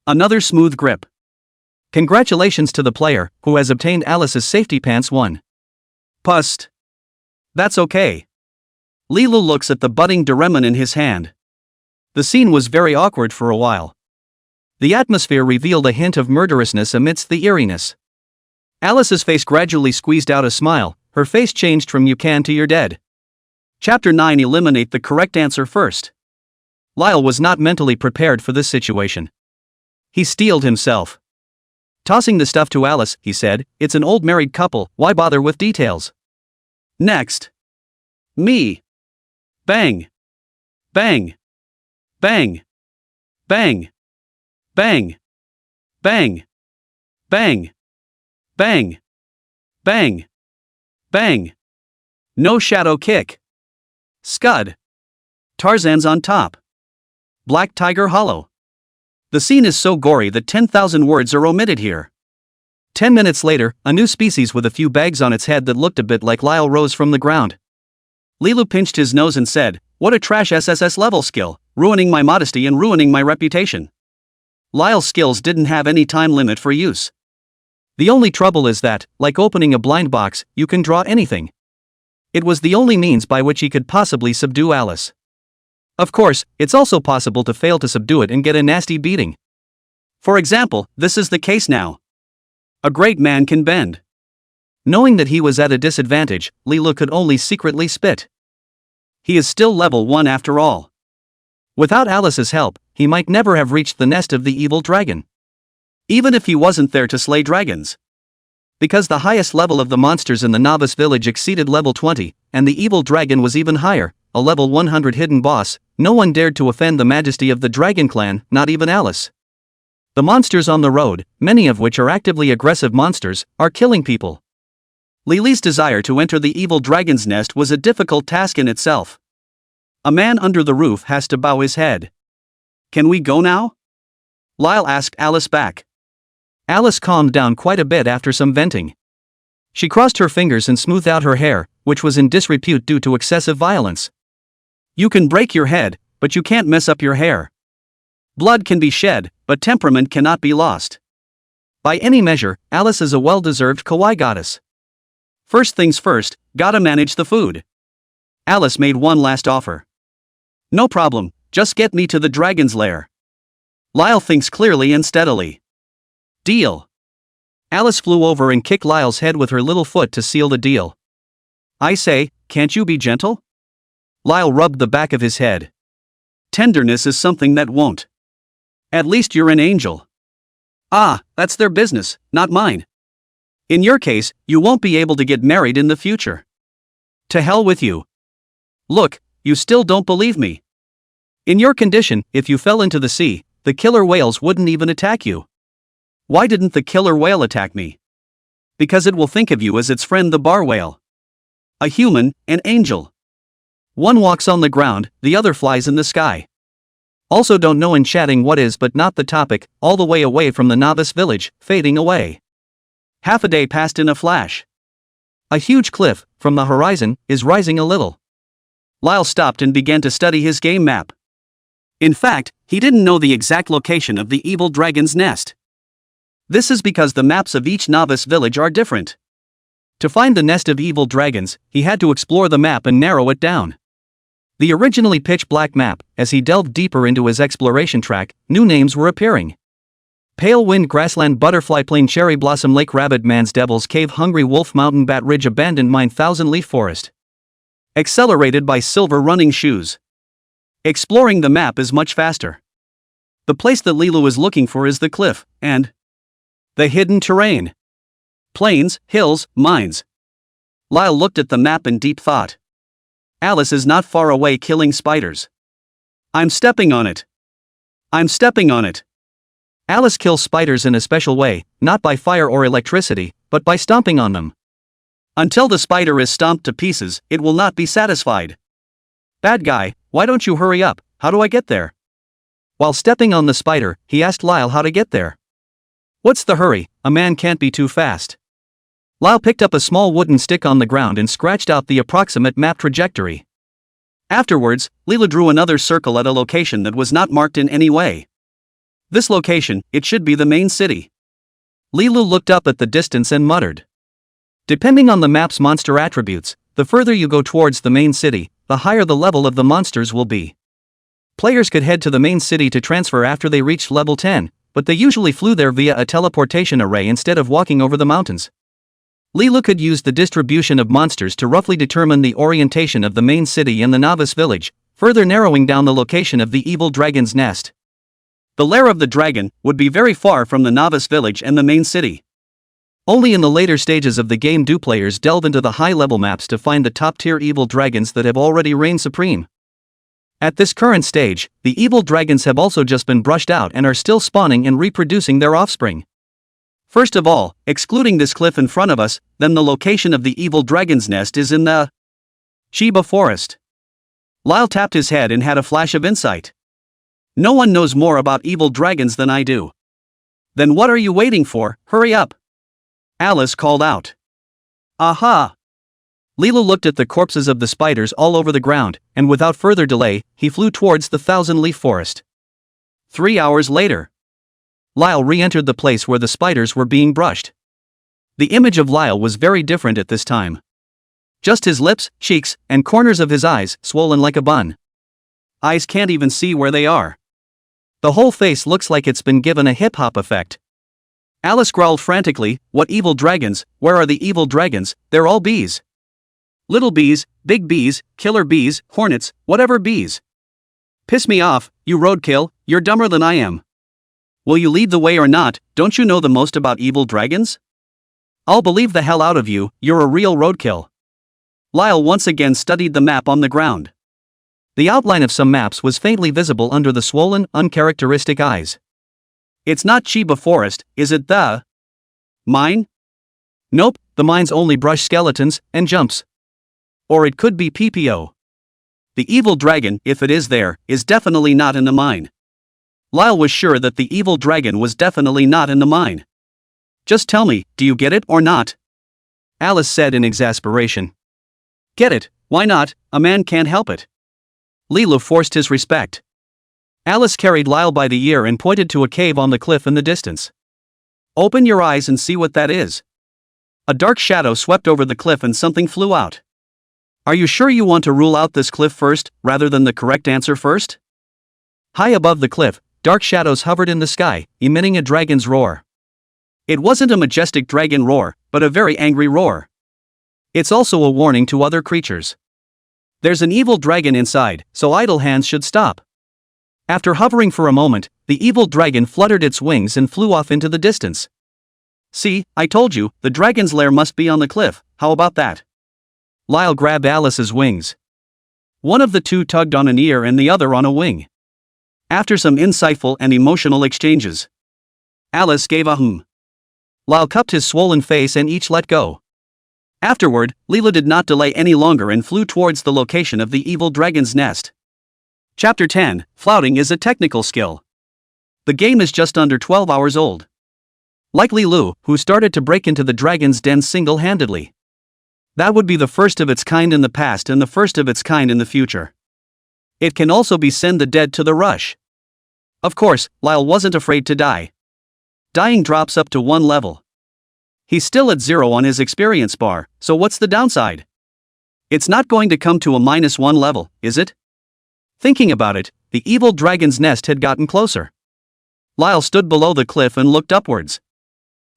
Another smooth grip. Congratulations to the player, who has obtained Alice's safety pants 1. Pust. That's okay. Lilu looks at the budding Doraemon in his hand. The scene was very awkward for a while. The atmosphere revealed a hint of murderousness amidst the eeriness. Alice's face gradually squeezed out a smile, her face changed from you can to you're dead. Chapter 9 Eliminate the correct answer first. Lyle was not mentally prepared for this situation. He steeled himself. Tossing the stuff to Alice, he said, it's an old married couple, why bother with details? Next. Me. Bang. Bang. Bang. Bang. Bang. Bang. Bang. Bang. Bang. Bang. No shadow kick. Scud. Tarzan's on top. Black Tiger Hollow. The scene is so gory that 10,000 words are omitted here. 10 minutes later, a new species with a few bags on its head that looked a bit like Lyle rose from the ground. Lilu pinched his nose and said, what a trash SSS level skill, ruining my modesty and ruining my reputation. Lyle's skills didn't have any time limit for use. The only trouble is that, like opening a blind box, you can draw anything. It was the only means by which he could possibly subdue Alice. Of course, it's also possible to fail to subdue it and get a nasty beating. For example, this is the case now. A great man can bend. Knowing that he was at a disadvantage, Lilu could only secretly spit. He is still level 1 after all. Without Alice's help, he might never have reached the nest of the evil dragon. Even if he wasn't there to slay dragons. Because the highest level of the monsters in the novice village exceeded level 20, and the evil dragon was even higher, a level 100 hidden boss, no one dared to offend the majesty of the dragon clan, not even Alice. The monsters on the road, many of which are actively aggressive monsters, are killing people. Lily's desire to enter the evil dragon's nest was a difficult task in itself. A man under the roof has to bow his head. Can we go now? Lyle asked Alice back. Alice calmed down quite a bit after some venting. She crossed her fingers and smoothed out her hair, which was in disrepute due to excessive violence. You can break your head, but you can't mess up your hair. Blood can be shed, but temperament cannot be lost. By any measure, Alice is a well-deserved kawaii goddess. First things first, gotta manage the food. Alice made one last offer. No problem, just get me to the dragon's lair. Lyle thinks clearly and steadily. Deal. Alice flew over and kicked Lyle's head with her little foot to seal the deal. I say, can't you be gentle? Lyle rubbed the back of his head. Tenderness is something that won't. At least you're an angel. Ah, that's their business, not mine. In your case, you won't be able to get married in the future. To hell with you. Look, you still don't believe me. In your condition, if you fell into the sea, the killer whales wouldn't even attack you. Why didn't the killer whale attack me? Because it will think of you as its friend the bar whale. A human, an angel. One walks on the ground, the other flies in the sky. Also don't know in chatting what is but not the topic, all the way away from the novice village, fading away. Half a day passed in a flash. A huge cliff, from the horizon, is rising a little. Lyle stopped and began to study his game map. In fact, he didn't know the exact location of the evil dragon's nest. This is because the maps of each novice village are different. To find the nest of evil dragons, he had to explore the map and narrow it down. The originally pitch-black map, as he delved deeper into his exploration track, new names were appearing. Pale Wind Grassland Butterfly Plain Cherry Blossom Lake Rabbit Man's Devil's Cave Hungry Wolf Mountain Bat Ridge Abandoned Mine Thousand Leaf Forest. Accelerated by Silver Running Shoes. Exploring the map is much faster. The place that Lilu is looking for is the cliff, and the hidden terrain. Plains, hills, mines. Lyle looked at the map in deep thought. Alice is not far away killing spiders. I'm stepping on it. I'm stepping on it. Alice kills spiders in a special way, not by fire or electricity, but by stomping on them. Until the spider is stomped to pieces, it will not be satisfied. Bad guy, why don't you hurry up? How do I get there? While stepping on the spider, he asked Lyle how to get there. What's the hurry? A man can't be too fast. Lyle picked up a small wooden stick on the ground and scratched out the approximate map trajectory. Afterwards, Leela drew another circle at a location that was not marked in any way. This location, it should be the main city. Lilu looked up at the distance and muttered. Depending on the map's monster attributes, the further you go towards the main city, the higher the level of the monsters will be. Players could head to the main city to transfer after they reached level 10, but they usually flew there via a teleportation array instead of walking over the mountains. Lilu could use the distribution of monsters to roughly determine the orientation of the main city and the novice village, further narrowing down the location of the evil dragon's nest. The lair of the dragon would be very far from the novice village and the main city. Only in the later stages of the game do players delve into the high-level maps to find the top-tier evil dragons that have already reigned supreme. At this current stage, the evil dragons have also just been brushed out and are still spawning and reproducing their offspring. First of all, excluding this cliff in front of us, then the location of the evil dragon's nest is in the Shiba Forest. Lyle tapped his head and had a flash of insight. No one knows more about evil dragons than I do. Then what are you waiting for? Hurry up! Alice called out. Aha! Lilu looked at the corpses of the spiders all over the ground, and without further delay, he flew towards the thousand-leaf forest. 3 hours later, Lyle re-entered the place where the spiders were being brushed. The image of Lyle was very different at this time. Just his lips, cheeks, and corners of his eyes swollen like a bun. Eyes can't even see where they are. The whole face looks like it's been given a hip-hop effect. Alice growled frantically, "What evil dragons? Where are the evil dragons? They're all bees. Little bees, big bees, killer bees, hornets, whatever bees. Piss me off, you roadkill, you're dumber than I am. Will you lead the way or not? Don't you know the most about evil dragons? I'll believe the hell out of you, you're a real roadkill." Lyle once again studied the map on the ground. The outline of some maps was faintly visible under the swollen, uncharacteristic eyes. It's not Shiba Forest, is it the mine? Nope, the mines only brush skeletons and jumps. Or it could be PPO. The evil dragon, if it is there, is definitely not in the mine. Lyle was sure that the evil dragon was definitely not in the mine. Just tell me, do you get it or not? Alice said in exasperation. Get it, why not? A man can't help it. Lilu forced his respect. Alice carried Lyle by the ear and pointed to a cave on the cliff in the distance. Open your eyes and see what that is. A dark shadow swept over the cliff and something flew out. Are you sure you want to rule out this cliff first, rather than the correct answer first? High above the cliff, dark shadows hovered in the sky, emitting a dragon's roar. It wasn't a majestic dragon roar, but a very angry roar. It's also a warning to other creatures. There's an evil dragon inside, so idle hands should stop. After hovering for a moment, the evil dragon fluttered its wings and flew off into the distance. See, I told you, the dragon's lair must be on the cliff, how about that? Lyle grabbed Alice's wings. One of the two tugged on an ear and the other on a wing. After some insightful and emotional exchanges, Alice gave a hmm. Lyle cupped his swollen face and each let go. Afterward, Leela did not delay any longer and flew towards the location of the evil dragon's nest. Chapter 10, Flouting is a technical skill. The game is just under 12 hours old. Like Li Lu, who started to break into the dragon's den single-handedly. That would be the first of its kind in the past and the first of its kind in the future. It can also be send the dead to the rush. Of course, Lyle wasn't afraid to die. Dying drops up to 1 level. He's still at 0 on his experience bar, so what's the downside? It's not going to come to a -1 level, is it? Thinking about it, the evil dragon's nest had gotten closer. Lyle stood below the cliff and looked upwards.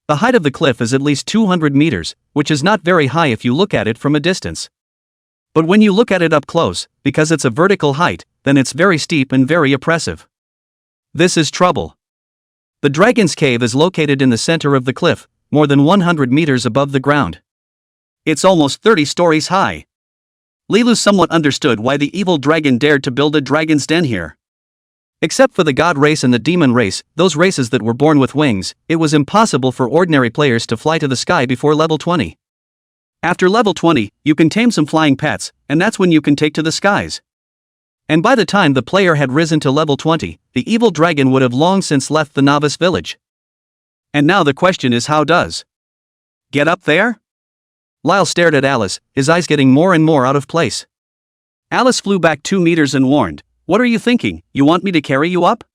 The height of the cliff is at least 200 meters, which is not very high if you look at it from a distance. But when you look at it up close, because it's a vertical height, then it's very steep and very oppressive. This is trouble. The dragon's cave is located in the center of the cliff, more than 100 meters above the ground. It's almost 30 stories high. Lilu somewhat understood why the evil dragon dared to build a dragon's den here. Except for the god race and the demon race, those races that were born with wings, it was impossible for ordinary players to fly to the sky before level 20. After level 20, you can tame some flying pets, and that's when you can take to the skies. And by the time the player had risen to level 20, the evil dragon would have long since left the novice village. And now the question is, how does get up there? Lyle stared at Alice, his eyes getting more and more out of place. Alice flew back 2 meters and warned, "What are you thinking? You want me to carry you up?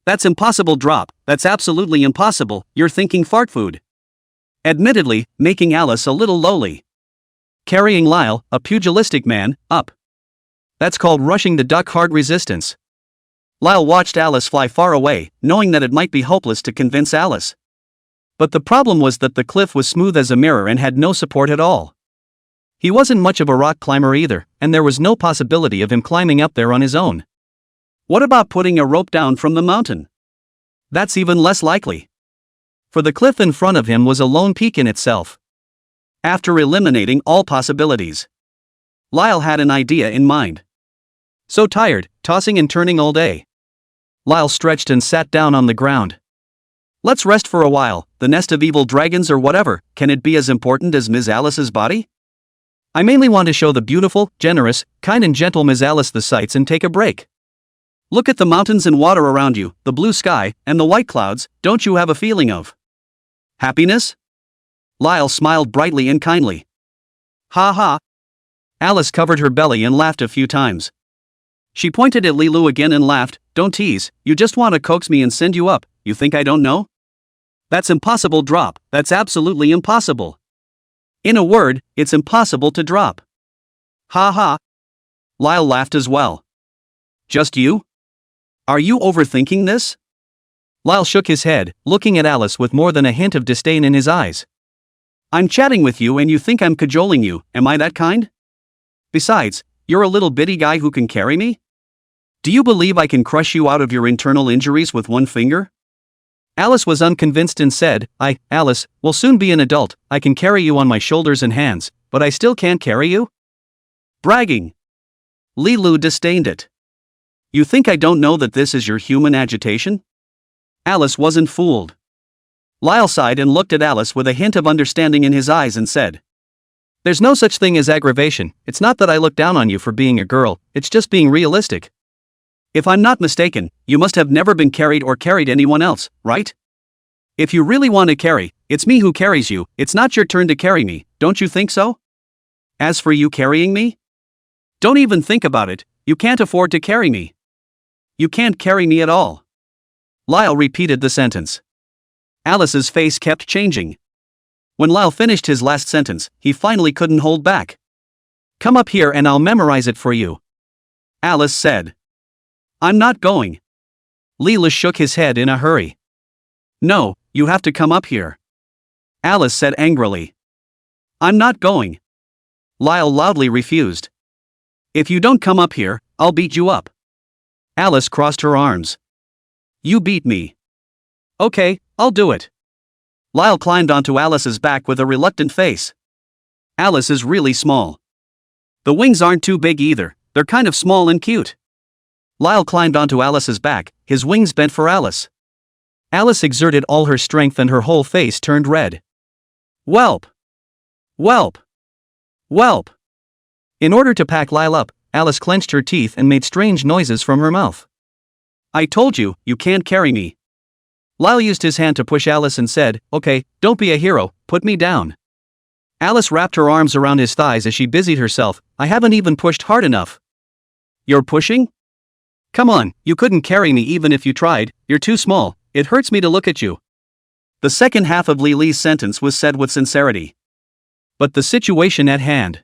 That's impossible. Drop, that's absolutely impossible, you're thinking fart food." Admittedly, making Alice a little lowly. Carrying Lyle, a pugilistic man, up. That's called rushing the duck hard resistance. Lyle watched Alice fly far away, knowing that it might be hopeless to convince Alice. But the problem was that the cliff was smooth as a mirror and had no support at all. He wasn't much of a rock climber either, and there was no possibility of him climbing up there on his own. What about putting a rope down from the mountain? That's even less likely. For the cliff in front of him was a lone peak in itself. After eliminating all possibilities, Lyle had an idea in mind. So tired, tossing and turning all day, Lyle stretched and sat down on the ground. Let's rest for a while. The nest of evil dragons or whatever, can it be as important as Ms. Alice's body? I mainly want to show the beautiful, generous, kind and gentle Ms. Alice the sights and take a break. Look at the mountains and water around you, the blue sky, and the white clouds. Don't you have a feeling of happiness? Lyle smiled brightly and kindly. Ha ha. Alice covered her belly and laughed a few times. She pointed at Lilu again and laughed. Don't tease, you just want to coax me and send you up, you think I don't know? That's impossible. Drop, that's absolutely impossible. In a word, it's impossible to drop. Ha ha. Lyle laughed as well. Just you? Are you overthinking this? Lyle shook his head, looking at Alice with more than a hint of disdain in his eyes. I'm chatting with you and you think I'm cajoling you, am I that kind? Besides, you're a little bitty guy who can carry me? Do you believe I can crush you out of your internal injuries with one finger? Alice was unconvinced and said, Alice, will soon be an adult, I can carry you on my shoulders and hands, but I still can't carry you? Bragging. Lilu disdained it. You think I don't know that this is your human agitation? Alice wasn't fooled. Lyle sighed and looked at Alice with a hint of understanding in his eyes and said, There's no such thing as aggravation. It's not that I look down on you for being a girl, it's just being realistic. If I'm not mistaken, you must have never been carried or carried anyone else, right? If you really want to carry, it's me who carries you, it's not your turn to carry me, don't you think so? As for you carrying me? Don't even think about it, you can't afford to carry me. You can't carry me at all. Lyle repeated the sentence. Alice's face kept changing. When Lyle finished his last sentence, he finally couldn't hold back. Come up here and I'll memorize it for you. Alice said. I'm not going. Leela shook his head in a hurry. No, you have to come up here. Alice said angrily. I'm not going. Lyle loudly refused. If you don't come up here, I'll beat you up. Alice crossed her arms. You beat me. Okay, I'll do it. Lyle climbed onto Alice's back with a reluctant face. Alice is really small. The wings aren't too big either, they're kind of small and cute. Lyle climbed onto Alice's back, his wings bent for Alice. Alice exerted all her strength and her whole face turned red. Whelp! Whelp! Whelp! In order to pack Lyle up, Alice clenched her teeth and made strange noises from her mouth. I told you, you can't carry me. Lyle used his hand to push Alice and said, Okay, don't be a hero, put me down. Alice wrapped her arms around his thighs as she busied herself. I haven't even pushed hard enough. You're pushing? Come on, you couldn't carry me even if you tried, you're too small, it hurts me to look at you. The second half of Lily's sentence was said with sincerity. But the situation at hand.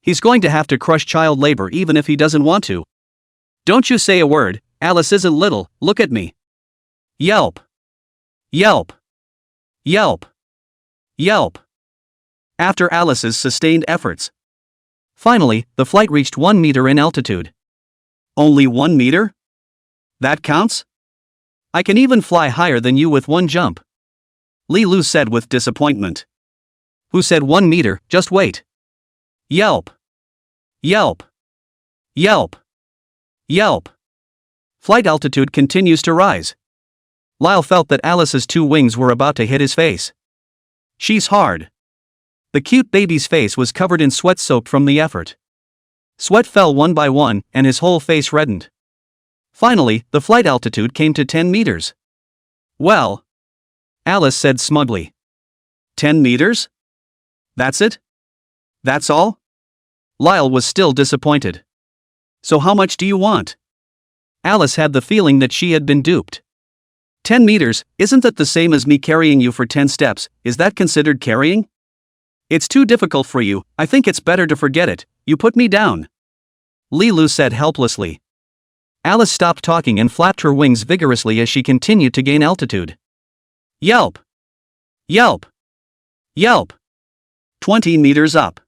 He's going to have to crush child labor even if he doesn't want to. Don't you say a word, Alice isn't little, look at me. Yelp. Yelp. Yelp. Yelp. After Alice's sustained efforts. Finally, the flight reached 1 meter in altitude. Only 1 meter? That counts? I can even fly higher than you with one jump. Lilu said with disappointment. Who said 1 meter? Just wait. Yelp. Yelp. Yelp. Yelp. Flight altitude continues to rise. Lyle felt that Alice's 2 wings were about to hit his face. She's hard. The cute baby's face was covered in sweat soaked from the effort. Sweat fell one by one, and his whole face reddened. Finally, the flight altitude came to 10 meters. Well, Alice said smugly. 10 meters? That's it? That's all? Lyle was still disappointed. So how much do you want? Alice had the feeling that she had been duped. 10 meters, isn't that the same as me carrying you for 10 steps, is that considered carrying? It's too difficult for you, I think it's better to forget it, you put me down. Lilu said helplessly. Alice stopped talking and flapped her wings vigorously as she continued to gain altitude. Yelp! Yelp! Yelp! 20 meters up.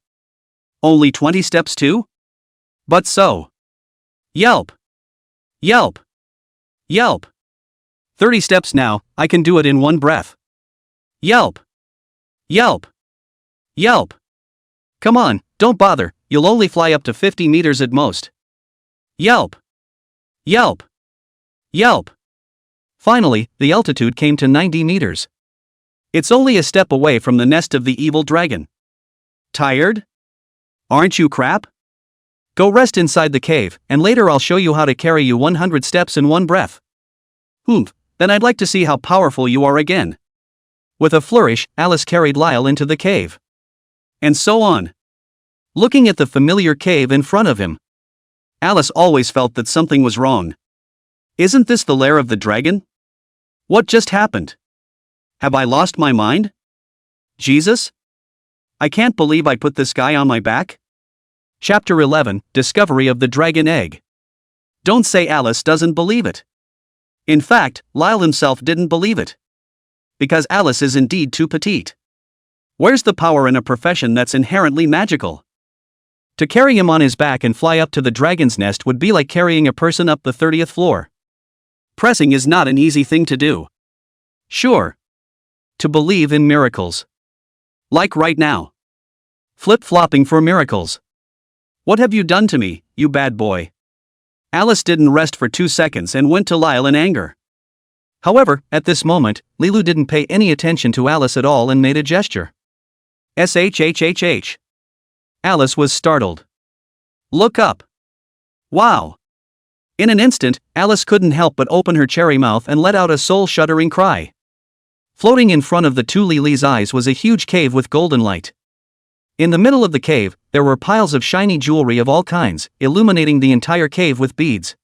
Only 20 steps too? But so. Yelp! Yelp! Yelp! 30 steps now, I can do it in one breath. Yelp! Yelp! Yelp! Come on, don't bother, you'll only fly up to 50 meters at most. Yelp! Yelp! Yelp! Finally, the altitude came to 90 meters. It's only a step away from the nest of the evil dragon. Tired? Aren't you crap? Go rest inside the cave, and later I'll show you how to carry you 100 steps in one breath. Humph, then I'd like to see how powerful you are again. With a flourish, Alice carried Lyle into the cave. And so on. Looking at the familiar cave in front of him, Alice always felt that something was wrong. Isn't this the lair of the dragon? What just happened? Have I lost my mind? Jesus? I can't believe I put this guy on my back. Chapter 11, Discovery of the Dragon Egg. Don't say Alice doesn't believe it. In fact, Lyle himself didn't believe it. Because Alice is indeed too petite. Where's the power in a profession that's inherently magical? To carry him on his back and fly up to the dragon's nest would be like carrying a person up the 30th floor. Pressing is not an easy thing to do. Sure. To believe in miracles. Like right now. Flip-flopping for miracles. What have you done to me, you bad boy? Alice didn't rest for 2 seconds and went to Lyle in anger. However, at this moment, Lilu didn't pay any attention to Alice at all and made a gesture. SHHHH. Alice was startled. Look up. Wow. In an instant, Alice couldn't help but open her cherry mouth and let out a soul-shuddering cry. Floating in front of the two Lili's eyes was a huge cave with golden light. In the middle of the cave, there were piles of shiny jewelry of all kinds, illuminating the entire cave with beads.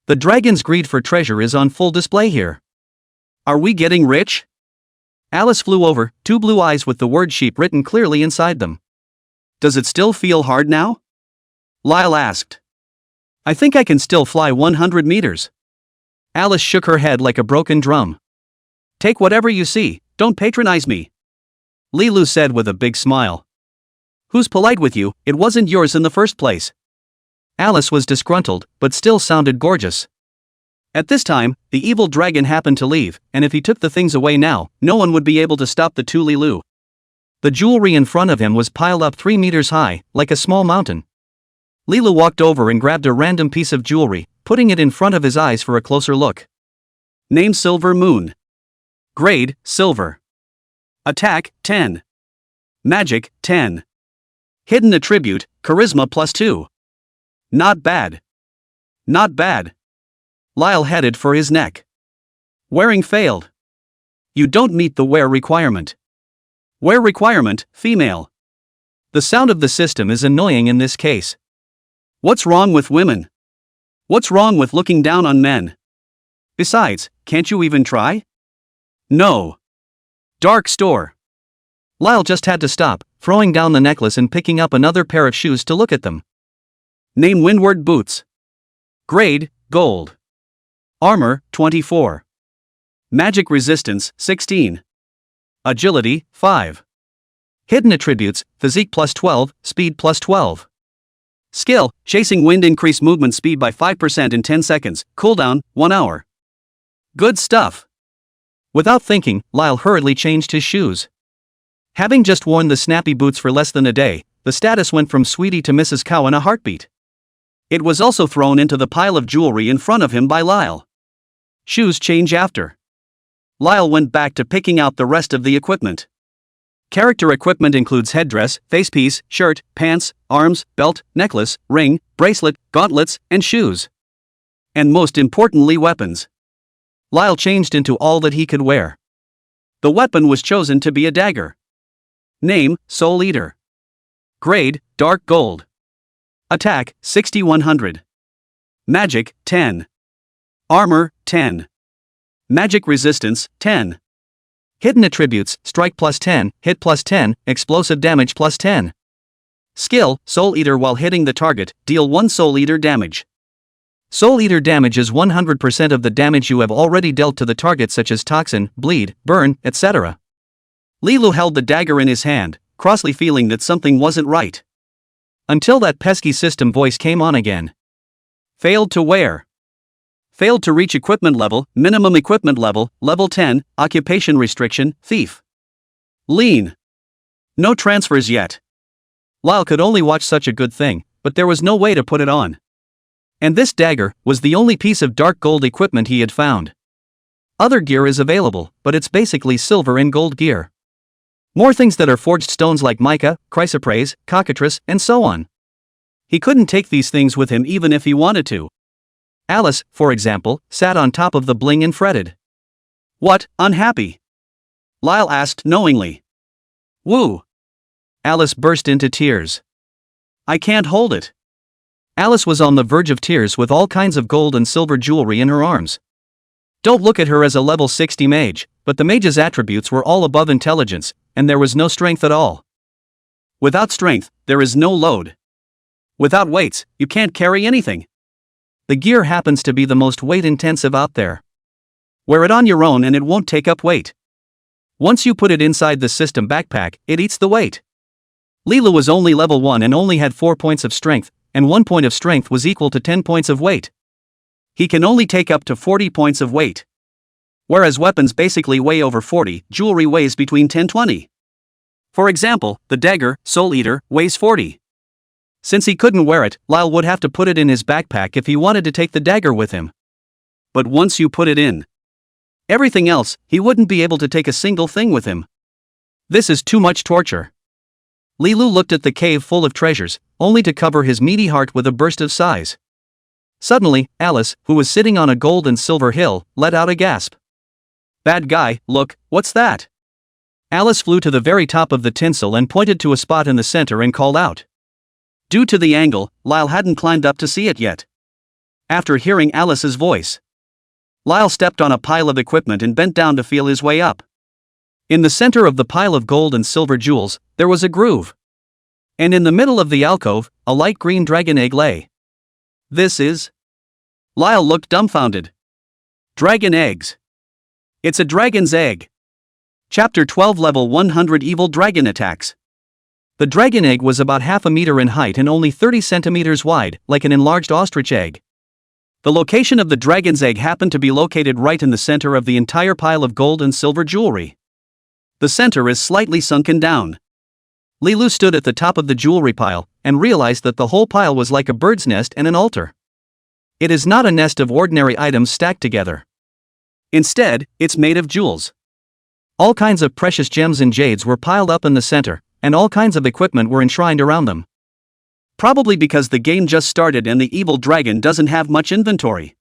The dragon's greed for treasure is on full display here. Are we getting rich? Alice flew over, 2 blue eyes with the word sheep written clearly inside them. Does it still feel hard now? Lyle asked. I think I can still fly 100 meters. Alice shook her head like a broken drum. Take whatever you see, don't patronize me. Lilu said with a big smile. Who's polite with you? It wasn't yours in the first place. Alice was disgruntled, but still sounded gorgeous. At this time, the evil dragon happened to leave, and if he took the things away now, no one would be able to stop the two Lilu. The jewelry in front of him was piled up 3 meters high, like a small mountain. Lilu walked over and grabbed a random piece of jewelry, putting it in front of his eyes for a closer look. Name Silver Moon. Grade, Silver. Attack, 10. Magic, 10. Hidden attribute, Charisma +2. Not bad. Not bad. Lyle headed for his neck. Wearing failed. You don't meet the wear requirement. Wear requirement, female. The sound of the system is annoying in this case. What's wrong with women? What's wrong with looking down on men? Besides, can't you even try? No. Dark store. Lyle just had to stop, throwing down the necklace and picking up another pair of shoes to look at them. Name Windward Boots. Grade, Gold. Armor, 24. Magic Resistance, 16. Agility, 5. Hidden Attributes, Physique plus 12, Speed plus 12. Skill, Chasing Wind, increase movement speed by 5% in 10 seconds, cooldown, 1 hour. Good stuff. Without thinking, Lyle hurriedly changed his shoes. Having just worn the snappy boots for less than a day, the status went from Sweetie to Mrs. Cow in a heartbeat. It was also thrown into the pile of jewelry in front of him by Lyle. Shoes change after. Lyle went back to picking out the rest of the equipment. Character equipment includes headdress, facepiece, shirt, pants, arms, belt, necklace, ring, bracelet, gauntlets, and shoes. And most importantly, weapons. Lyle changed into all that he could wear. The weapon was chosen to be a dagger. Name, Soul Eater. Grade, Dark Gold. Attack, 6100. Magic, 10. Armor, 10. Magic Resistance, 10. Hidden Attributes, Strike plus 10, Hit plus 10, Explosive Damage plus 10. Skill, Soul Eater. While hitting the target, deal 1 Soul Eater damage. Soul Eater damage is 100% of the damage you have already dealt to the target, such as toxin, bleed, burn, etc. Lilu held the dagger in his hand, crossly feeling that something wasn't right. Until that pesky system voice came on again. Failed to wear. Failed to reach equipment level, minimum equipment level, level 10, occupation restriction, thief. Lean. No transfers yet. Lyle could only watch such a good thing, but there was no way to put it on. And this dagger was the only piece of dark gold equipment he had found. Other gear is available, but it's basically silver and gold gear. More things that are forged stones like mica, chrysoprase, cockatrice, and so on. He couldn't take these things with him even if he wanted to. Alice, for example, sat on top of the bling and fretted. What, unhappy? Lyle asked knowingly. Woo! Alice burst into tears. I can't hold it. Alice was on the verge of tears with all kinds of gold and silver jewelry in her arms. Don't look at her as a level 60 mage, but the mage's attributes were all above intelligence, and there was no strength at all. Without strength, there is no load. Without weights, you can't carry anything. The gear happens to be the most weight-intensive out there. Wear it on your own and it won't take up weight. Once you put it inside the system backpack, it eats the weight. Lilu was only level 1 and only had 4 points of strength, and 1 point of strength was equal to 10 points of weight. He can only take up to 40 points of weight. Whereas weapons basically weigh over 40, jewelry weighs between 10-20. For example, the dagger, Soul Eater, weighs 40. Since he couldn't wear it, Lyle would have to put it in his backpack if he wanted to take the dagger with him. But once you put it in everything else, he wouldn't be able to take a single thing with him. This is too much torture. Lilu looked at the cave full of treasures, only to cover his meaty heart with a burst of sighs. Suddenly, Alice, who was sitting on a gold and silver hill, let out a gasp. Bad guy, look, what's that? Alice flew to the very top of the tinsel and pointed to a spot in the center and called out. Due to the angle, Lyle hadn't climbed up to see it yet. After hearing Alice's voice, Lyle stepped on a pile of equipment and bent down to feel his way up. In the center of the pile of gold and silver jewels, there was a groove. And in the middle of the alcove, a light green dragon egg lay. This is? Lyle looked dumbfounded. Dragon eggs. It's a dragon's egg. Chapter 12, Level 100, Evil Dragon Attacks. The dragon egg was about half a meter in height and only 30 centimeters wide, like an enlarged ostrich egg. The location of the dragon's egg happened to be located right in the center of the entire pile of gold and silver jewelry. The center is slightly sunken down. Lilu stood at the top of the jewelry pile and realized that the whole pile was like a bird's nest and an altar. It is not a nest of ordinary items stacked together. Instead, it's made of jewels. All kinds of precious gems and jades were piled up in the center, and all kinds of equipment were enshrined around them. Probably because the game just started and the evil dragon doesn't have much inventory.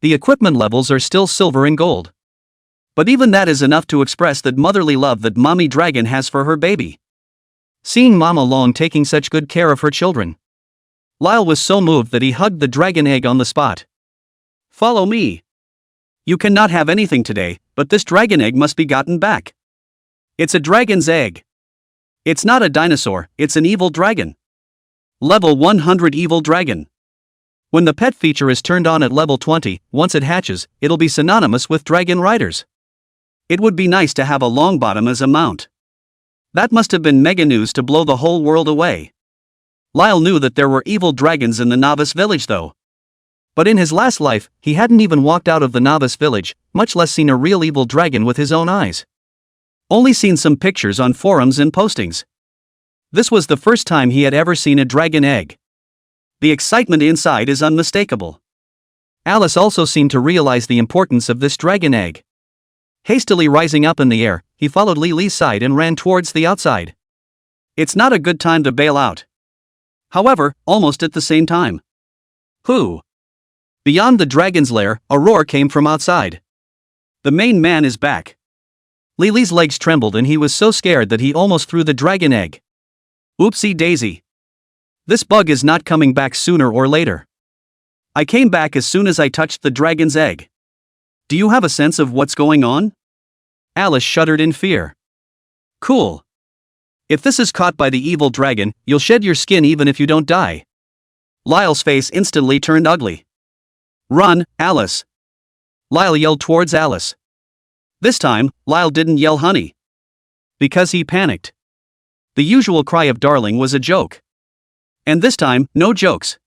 The equipment levels are still silver and gold. But even that is enough to express that motherly love that Mommy Dragon has for her baby. Seeing Mama Long taking such good care of her children, Lyle was so moved that he hugged the dragon egg on the spot. Follow me. You cannot have anything today, but this dragon egg must be gotten back. It's a dragon's egg. It's not a dinosaur, it's an evil dragon. Level 100 Evil Dragon. When the pet feature is turned on at level 20, once it hatches, it'll be synonymous with dragon riders. It would be nice to have a longbottom as a mount. That must have been mega news to blow the whole world away. Lyle knew that there were evil dragons in the novice village though. But in his last life, he hadn't even walked out of the novice village, much less seen a real evil dragon with his own eyes. Only seen some pictures on forums and postings. This was the first time he had ever seen a dragon egg. The excitement inside is unmistakable. Alice also seemed to realize the importance of this dragon egg. Hastily rising up in the air, he followed Lily's side and ran towards the outside. It's not a good time to bail out. However, almost at the same time. Who? Beyond the dragon's lair, a roar came from outside. The main man is back. Lily's legs trembled and he was so scared that he almost threw the dragon egg. Oopsie daisy. This bug is not coming back sooner or later. I came back as soon as I touched the dragon's egg. Do you have a sense of what's going on? Alice shuddered in fear. Cool. If this is caught by the evil dragon, you'll shed your skin even if you don't die. Lyle's face instantly turned ugly. Run, Alice. Lyle yelled towards Alice. This time, Lyle didn't yell honey. Because he panicked. The usual cry of darling was a joke. And this time, no jokes.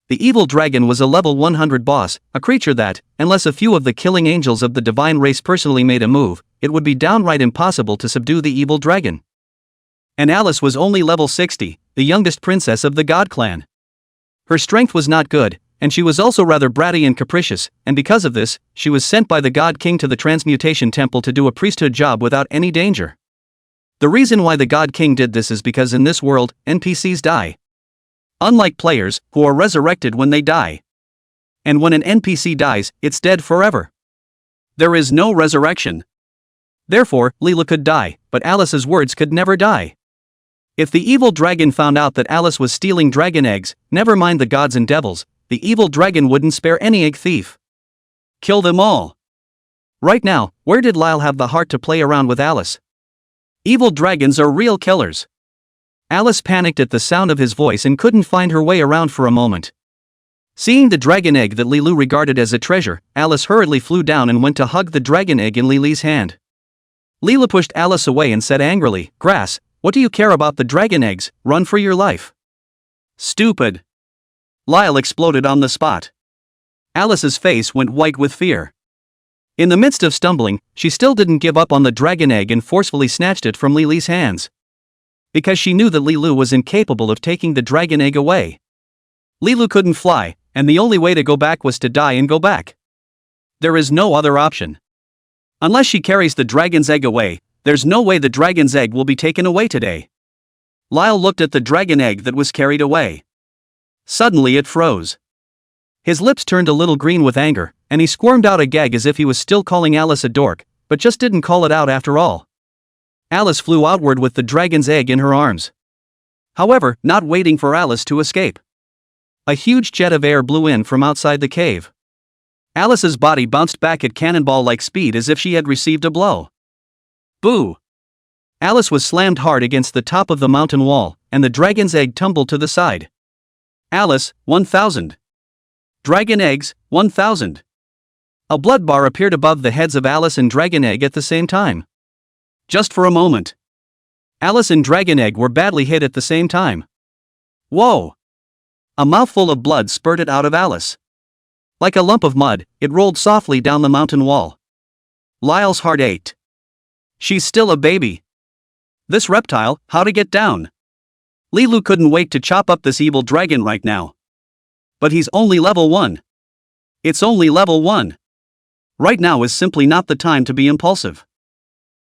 The evil dragon was a level 100 boss, a creature that, unless a few of the killing angels of the divine race personally made a move, it would be downright impossible to subdue the evil dragon. And Alice was only level 60, the youngest princess of the god clan. Her strength was not good, and she was also rather bratty and capricious, and because of this, she was sent by the god king to the transmutation temple to do a priesthood job without any danger. The reason why the god king did this is because in this world, NPCs die. Unlike players, who are resurrected when they die. And when an NPC dies, it's dead forever. There is no resurrection. Therefore, Leela could die, but Alice's words could never die. If the evil dragon found out that Alice was stealing dragon eggs, never mind the gods and devils, the evil dragon wouldn't spare any egg thief. Kill them all. Right now, where did Lyle have the heart to play around with Alice? Evil dragons are real killers. Alice panicked at the sound of his voice and couldn't find her way around for a moment. Seeing the dragon egg that Lilu regarded as a treasure, Alice hurriedly flew down and went to hug the dragon egg in Lily's hand. Leela pushed Alice away and said angrily, "Grass, what do you care about the dragon eggs? Run for your life." Stupid. Lyle exploded on the spot. Alice's face went white with fear. In the midst of stumbling, she still didn't give up on the dragon egg and forcefully snatched it from Lily's hands. Because she knew that Lilu was incapable of taking the dragon egg away. Lilu couldn't fly, and the only way to go back was to die and go back. There is no other option. Unless she carries the dragon's egg away, there's no way the dragon's egg will be taken away today. Lyle looked at the dragon egg that was carried away. Suddenly it froze. His lips turned a little green with anger, and he squirmed out a gag as if he was still calling Alice a dork, but just didn't call it out after all. Alice flew outward with the dragon's egg in her arms. However, not waiting for Alice to escape. A huge jet of air blew in from outside the cave. Alice's body bounced back at cannonball-like speed as if she had received a blow. Boo! Alice was slammed hard against the top of the mountain wall, and the dragon's egg tumbled to the side. Alice, 1000. Dragon eggs, 1000. A blood bar appeared above the heads of Alice and Dragon Egg at the same time. Just for a moment. Alice and Dragon Egg were badly hit at the same time. Whoa! A mouthful of blood spurted out of Alice. Like a lump of mud, it rolled softly down the mountain wall. Lyle's heart ached. She's still a baby. This reptile, how to get down? Lilu couldn't wait to chop up this evil dragon right now. But he's only level 1. It's only level 1. Right now is simply not the time to be impulsive.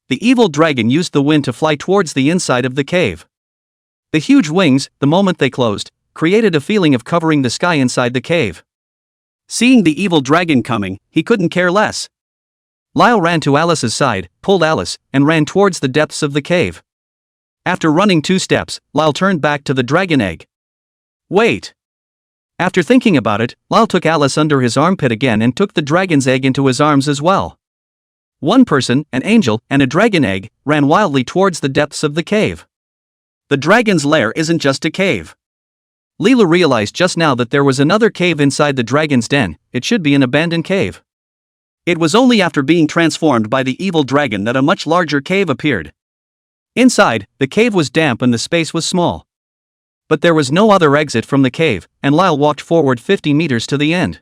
The evil dragon used the wind to fly towards the inside of the cave. The huge wings, the moment they closed, created a feeling of covering the sky inside the cave. Seeing the evil dragon coming, he couldn't care less. Lyle ran to Alice's side, pulled Alice, and ran towards the depths of the cave. After running 2 steps, Lyle turned back to the dragon egg. Wait! After thinking about it, Lyle took Alice under his armpit again and took the dragon's egg into his arms as well. One person, an angel, and a dragon egg, ran wildly towards the depths of the cave. The dragon's lair isn't just a cave. Leela realized just now that there was another cave inside the dragon's den. It should be an abandoned cave. It was only after being transformed by the evil dragon that a much larger cave appeared. Inside, the cave was damp and the space was small. But there was no other exit from the cave, and Lyle walked forward 50 meters to the end.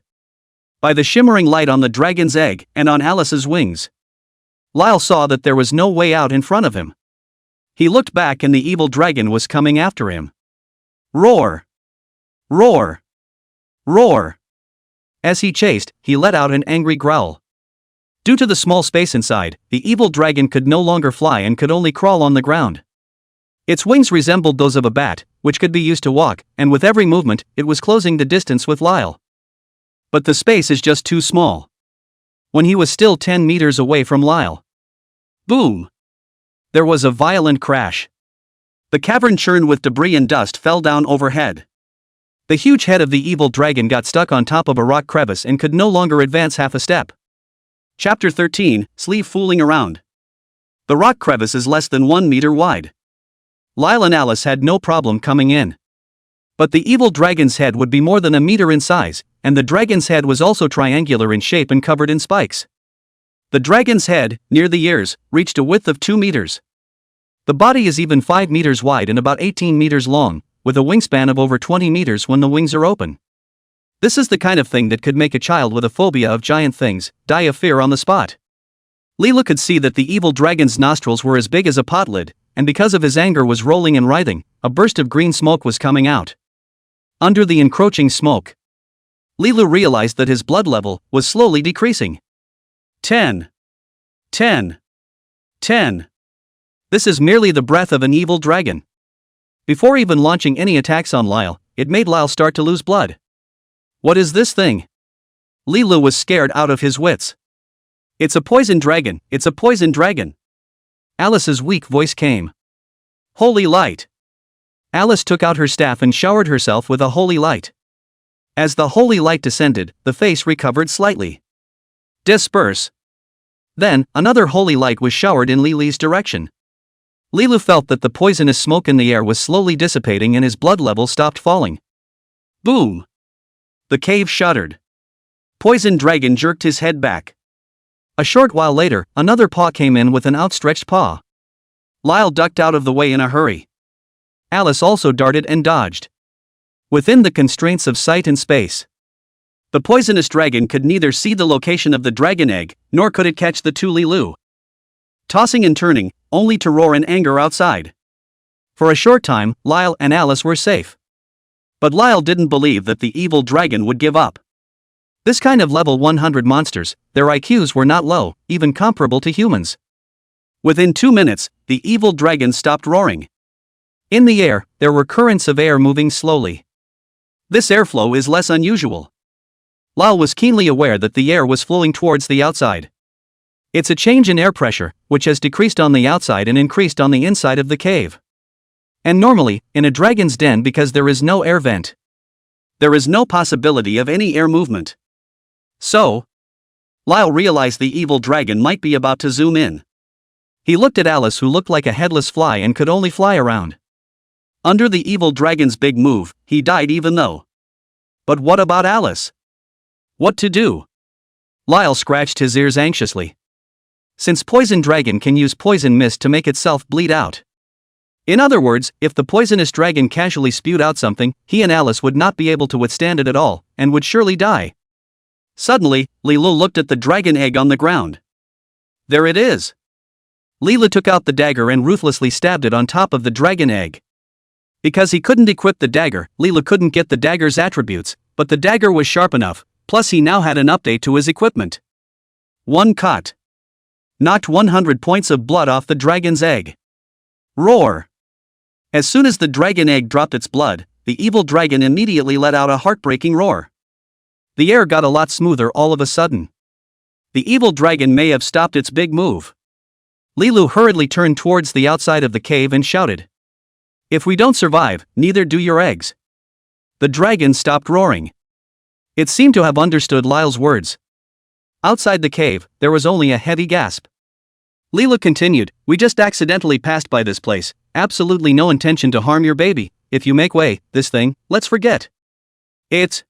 By the shimmering light on the dragon's egg and on Alice's wings, Lyle saw that there was no way out in front of him. He looked back and the evil dragon was coming after him. Roar! Roar! Roar! As he chased, he let out an angry growl. Due to the small space inside, the evil dragon could no longer fly and could only crawl on the ground. Its wings resembled those of a bat, which could be used to walk, and with every movement, it was closing the distance with Lyle. But the space is just too small. When he was still 10 meters away from Lyle. Boom! There was a violent crash. The cavern churned with debris and dust fell down overhead. The huge head of the evil dragon got stuck on top of a rock crevice and could no longer advance half a step. Chapter 13, Sleeve Fooling Around. The rock crevice is less than 1 meter wide. Lyle and Alice had no problem coming in. But the evil dragon's head would be more than a meter in size, and the dragon's head was also triangular in shape and covered in spikes. The dragon's head, near the ears, reached a width of 2 meters. The body is even 5 meters wide and about 18 meters long, with a wingspan of over 20 meters when the wings are open. This is the kind of thing that could make a child with a phobia of giant things die of fear on the spot. Leela could see that the evil dragon's nostrils were as big as a pot lid, and because of his anger was rolling and writhing, a burst of green smoke was coming out. Under the encroaching smoke, Leela realized that his blood level was slowly decreasing. 10. 10. 10. This is merely the breath of an evil dragon. Before even launching any attacks on Lyle, it made Lyle start to lose blood. What is this thing? Leela was scared out of his wits. It's a poison dragon, it's a poison dragon. Alice's weak voice came. Holy light. Alice took out her staff and showered herself with a holy light. As the holy light descended, the face recovered slightly. Disperse. Then, another holy light was showered in Lily's direction. Leela felt that the poisonous smoke in the air was slowly dissipating and his blood level stopped falling. Boom! The cave shuddered. Poison Dragon jerked his head back. A short while later, another paw came in with an outstretched paw. Lyle ducked out of the way in a hurry. Alice also darted and dodged. Within the constraints of sight and space, the poisonous dragon could neither see the location of the dragon egg, nor could it catch the two Lilu. Tossing and turning, only to roar in anger outside. For a short time, Lyle and Alice were safe. But Lyle didn't believe that the evil dragon would give up. This kind of level 100 monsters, their IQs were not low, even comparable to humans. Within 2 minutes, the evil dragon stopped roaring. In the air, there were currents of air moving slowly. This airflow is less unusual. Lyle was keenly aware that the air was flowing towards the outside. It's a change in air pressure, which has decreased on the outside and increased on the inside of the cave. And normally, in a dragon's den, because there is no air vent, there is no possibility of any air movement. So, Lyle realized the evil dragon might be about to zoom in. He looked at Alice, who looked like a headless fly and could only fly around. Under the evil dragon's big move, he died even though. But what about Alice? What to do? Lyle scratched his ears anxiously. Since Poison Dragon can use poison mist to make itself bleed out. In other words, if the poisonous dragon casually spewed out something, he and Alice would not be able to withstand it at all, and would surely die. Suddenly, Leela looked at the dragon egg on the ground. There it is. Leela took out the dagger and ruthlessly stabbed it on top of the dragon egg. Because he couldn't equip the dagger, Leela couldn't get the dagger's attributes, but the dagger was sharp enough, plus he now had an update to his equipment. One cut. Knocked 100 points of blood off the dragon's egg. Roar. As soon as the dragon egg dropped its blood, the evil dragon immediately let out a heartbreaking roar. The air got a lot smoother all of a sudden. The evil dragon may have stopped its big move. Lilu hurriedly turned towards the outside of the cave and shouted, "If we don't survive, neither do your eggs." The dragon stopped roaring. It seemed to have understood Lyle's words. Outside the cave, there was only a heavy gasp. Leela continued, "We just accidentally passed by this place, absolutely no intention to harm your baby. if you make way, this thing, let's forget. It's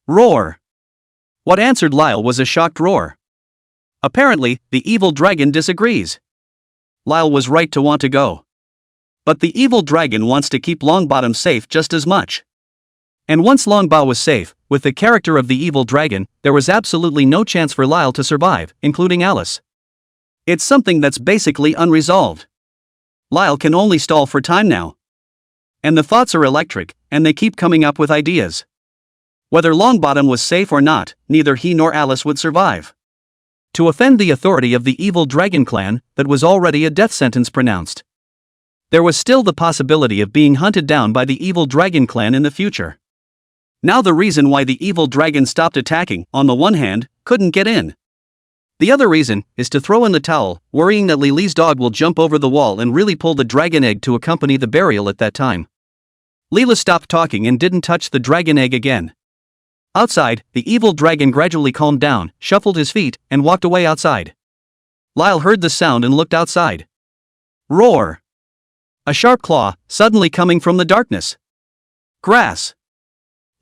roar. What answered Lyle was a shocked roar. Apparently, the evil dragon disagrees. Lyle was right to want to go. But the evil dragon wants to keep Longbottom safe just as much. And once Longbottom was safe, with the character of the evil dragon, there was absolutely no chance for Lyle to survive, including Alice. It's something that's basically unresolved. Lyle can only stall for time now. And the thoughts are electric, and they keep coming up with ideas. Whether Longbottom was safe or not, neither he nor Alice would survive. To offend the authority of the evil dragon clan, that was already a death sentence pronounced. There was still the possibility of being hunted down by the evil dragon clan in the future. Now the reason why the evil dragon stopped attacking, on the one hand, couldn't get in. The other reason is to throw in the towel, worrying that Lily's dog will jump over the wall and really pull the dragon egg to accompany the burial at that time. Leela stopped talking and didn't touch the dragon egg again. Outside, the evil dragon gradually calmed down, shuffled his feet, and walked away outside. Lyle heard the sound and looked outside. Roar! A sharp claw, suddenly coming from the darkness. Grass!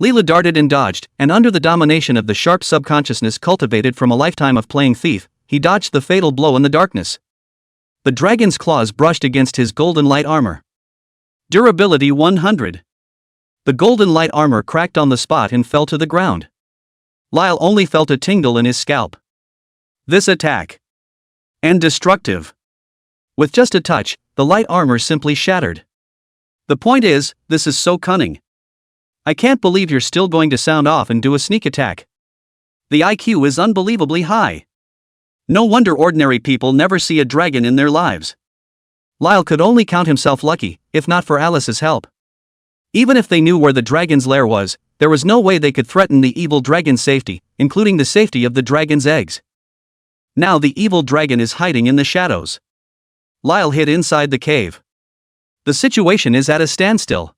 Leela darted and dodged, and under the domination of the sharp subconsciousness cultivated from a lifetime of playing thief, he dodged the fatal blow in the darkness. The dragon's claws brushed against his golden light armor. Durability 100. The golden light armor cracked on the spot and fell to the ground. Lyle only felt a tingle in his scalp. This attack. And destructive. With just a touch, the light armor simply shattered. The point is, this is so cunning. I can't believe you're still going to sound off and do a sneak attack. The IQ is unbelievably high. No wonder ordinary people never see a dragon in their lives. Lyle could only count himself lucky, if not for Alice's help. Even if they knew where the dragon's lair was, there was no way they could threaten the evil dragon's safety, including the safety of the dragon's eggs. Now the evil dragon is hiding in the shadows. Lyle hid inside the cave. The situation is at a standstill.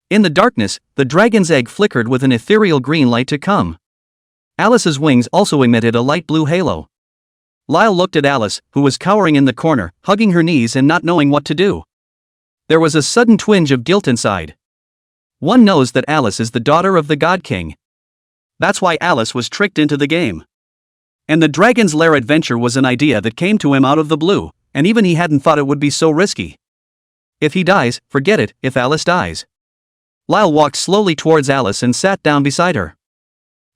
In the darkness, the dragon's egg flickered with an ethereal green light to come. Alice's wings also emitted a light blue halo. Lyle looked at Alice, who was cowering in the corner, hugging her knees and not knowing what to do. There was a sudden twinge of guilt inside. One knows that Alice is the daughter of the God King. That's why Alice was tricked into the game. And the Dragon's Lair adventure was an idea that came to him out of the blue, and even he hadn't thought it would be so risky. If he dies, forget it, if Alice dies. Lyle walked slowly towards Alice and sat down beside her.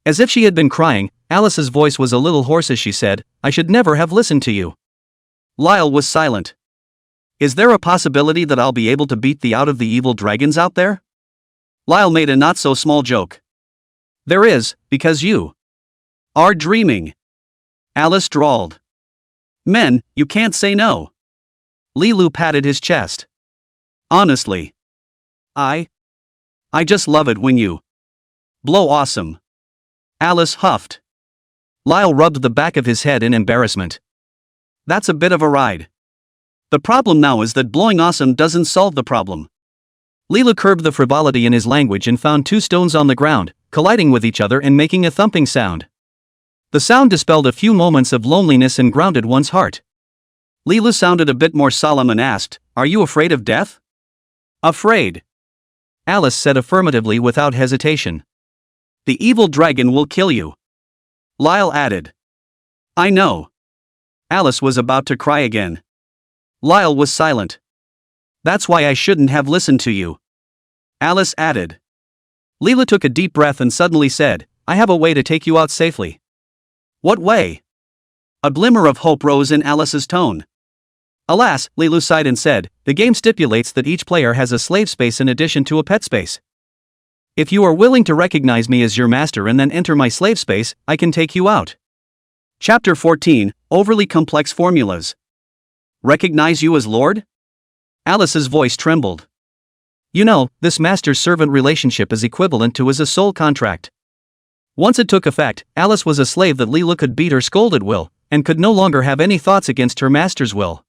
As if she had been crying, Alice's voice was a little hoarse as she said, "I should never have listened to you." Lyle was silent. Is there a possibility that I'll be able to beat the out of the evil dragons out there? Lyle made a not-so-small joke. There is, because you are dreaming. Alice drawled. Men, you can't say no. Lilu patted his chest. Honestly. I just love it when you blow awesome. Alice huffed. Lyle rubbed the back of his head in embarrassment. That's a bit of a ride. The problem now is that blowing awesome doesn't solve the problem. Leela curbed the frivolity in his language and found two stones on the ground, colliding with each other and making a thumping sound. The sound dispelled a few moments of loneliness and grounded one's heart. Leela sounded a bit more solemn and asked, "Are you afraid of death?" Afraid. Alice said affirmatively without hesitation. The evil dragon will kill you. Lyle added. I know. Alice was about to cry again. Lyle was silent. That's why I shouldn't have listened to you. Alice added. Leela took a deep breath and suddenly said, I have a way to take you out safely. What way? A glimmer of hope rose in Alice's tone. Alas, Leela sighed and said, the game stipulates that each player has a slave space in addition to a pet space. If you are willing to recognize me as your master and then enter my slave space, I can take you out. Chapter 14, Overly Complex Formulas. Recognize you as Lord? Alice's voice trembled. You know, this master-servant relationship is equivalent to a soul contract. Once it took effect, Alice was a slave that Leela could beat or scold at will, and could no longer have any thoughts against her master's will.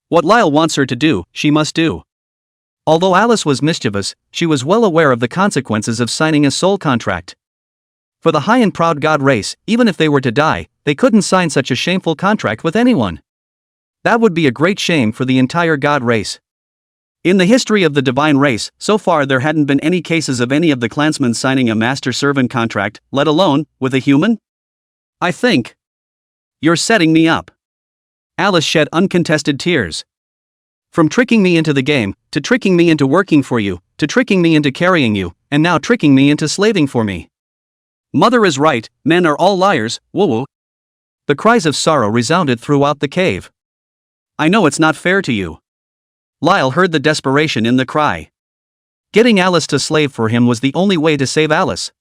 What Lyle wants her to do, she must do. Although Alice was mischievous, she was well aware of the consequences of signing a soul contract. For the high and proud god race, even if they were to die, they couldn't sign such a shameful contract with anyone. That would be a great shame for the entire god race. In the history of the divine race, so far there hadn't been any cases of any of the clansmen signing a master-servant contract, let alone with a human? I think you're setting me up. Alice shed uncontested tears. From tricking me into the game, to tricking me into working for you, to tricking me into carrying you, and now tricking me into slaving for me. Mother is right, men are all liars, woo-woo. The cries of sorrow resounded throughout the cave. I know it's not fair to you. Lyle heard the desperation in the cry. Getting Alice to slave for him was the only way to save Alice.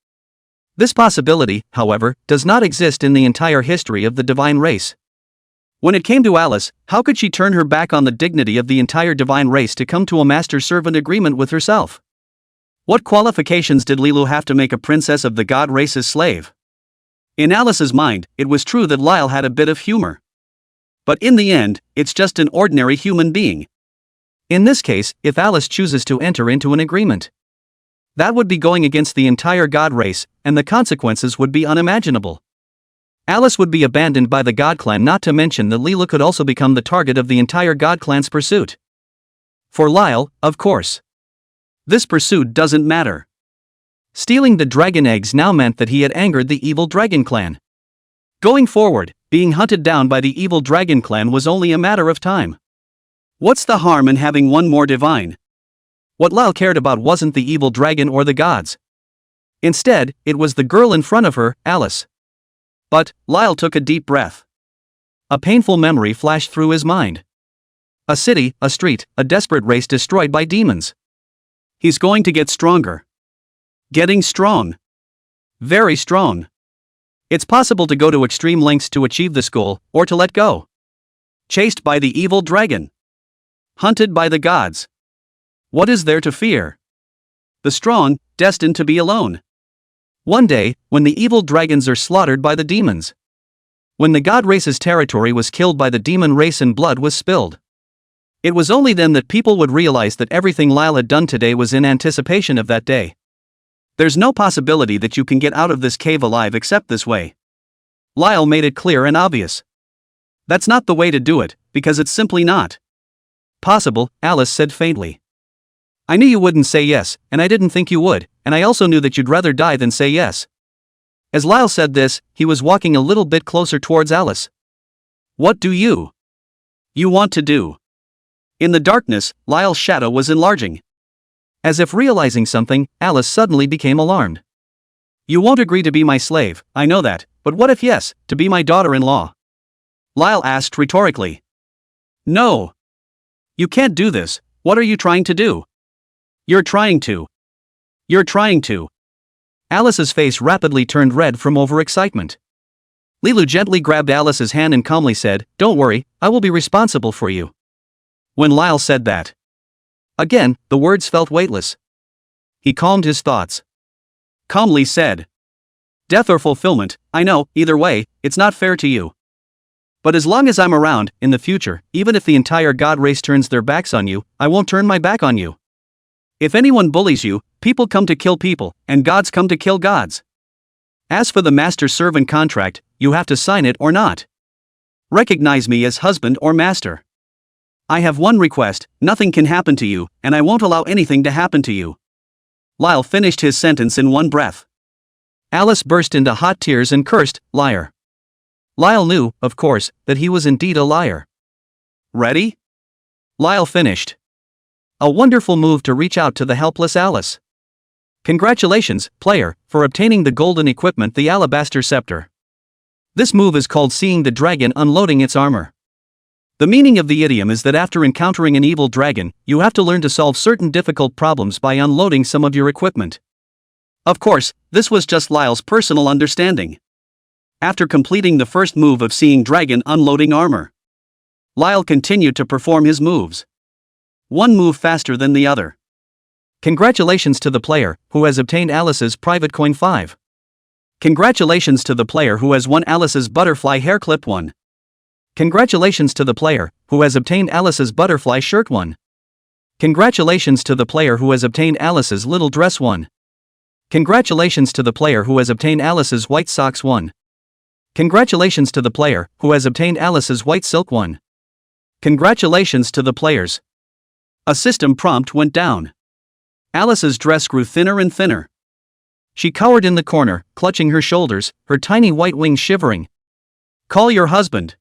This possibility, however, does not exist in the entire history of the divine race. When it came to Alice, how could she turn her back on the dignity of the entire divine race to come to a master-servant agreement with herself? What qualifications did Lilu have to make a princess of the god race's slave? In Alice's mind, it was true that Lyle had a bit of humor. But in the end, it's just an ordinary human being. In this case, if Alice chooses to enter into an agreement, that would be going against the entire god race, and the consequences would be unimaginable. Alice would be abandoned by the god clan, not to mention that Lilu could also become the target of the entire god clan's pursuit. For Lyle, of course, this pursuit doesn't matter. Stealing the dragon eggs now meant that he had angered the evil dragon clan. Going forward, being hunted down by the evil dragon clan was only a matter of time. What's the harm in having one more divine? What Lyle cared about wasn't the evil dragon or the gods. Instead, it was the girl in front of her, Alice. But Lyle took a deep breath. A painful memory flashed through his mind. A city, a street, a desperate race destroyed by demons. He's going to get stronger. Getting strong. Very strong. It's possible to go to extreme lengths to achieve this goal, or to let go. Chased by the evil dragon. Hunted by the gods. What is there to fear? The strong, destined to be alone. One day, when the evil dragons are slaughtered by the demons. When the god race's territory was killed by the demon race and blood was spilled. It was only then that people would realize that everything Lyle had done today was in anticipation of that day. There's no possibility that you can get out of this cave alive except this way. Lyle made it clear and obvious. That's not the way to do it, because it's simply not possible, Alice said faintly. I knew you wouldn't say yes, and I didn't think you would, and I also knew that you'd rather die than say yes. As Lyle said this, he was walking a little bit closer towards Alice. What do you want to do? In the darkness, Lyle's shadow was enlarging. As if realizing something, Alice suddenly became alarmed. You won't agree to be my slave, I know that, but what if yes, to be my daughter-in-law? Lyle asked rhetorically. No. You can't do this, what are you trying to do? You're trying to. Alice's face rapidly turned red from overexcitement. Lilu gently grabbed Alice's hand and calmly said, Don't worry, I will be responsible for you. When Lyle said that, again, the words felt weightless. He calmed his thoughts. Calmly said, Death or fulfillment, I know, either way, it's not fair to you. But as long as I'm around, in the future, even if the entire god race turns their backs on you, I won't turn my back on you. If anyone bullies you, people come to kill people, and gods come to kill gods. As for the master-servant contract, you have to sign it or not. Recognize me as husband or master. I have one request, nothing can happen to you, and I won't allow anything to happen to you. Lyle finished his sentence in one breath. Alice burst into hot tears and cursed, liar. Lyle knew, of course, that he was indeed a liar. Ready? Lyle finished. A wonderful move to reach out to the helpless Alice. Congratulations, player, for obtaining the golden equipment, the alabaster scepter. This move is called seeing the dragon unloading its armor. The meaning of the idiom is that after encountering an evil dragon, you have to learn to solve certain difficult problems by unloading some of your equipment. Of course, this was just Lyle's personal understanding. After completing the first move of seeing dragon unloading armor, Lyle continued to perform his moves. One move faster than the other. Congratulations to the player who has obtained Alice's private coin 5. Congratulations to the player who has won Alice's butterfly hair clip 1. Congratulations to the player who has obtained Alice's butterfly shirt 1. Congratulations to the player who has obtained Alice's little dress 1. Congratulations to the player who has obtained Alice's white socks 1. Congratulations to the player who has obtained Alice's white silk 1. Congratulations to the players A system prompt went down. Alice's dress grew thinner and thinner. She cowered in the corner, clutching her shoulders, her tiny white wings shivering. "Call your husband."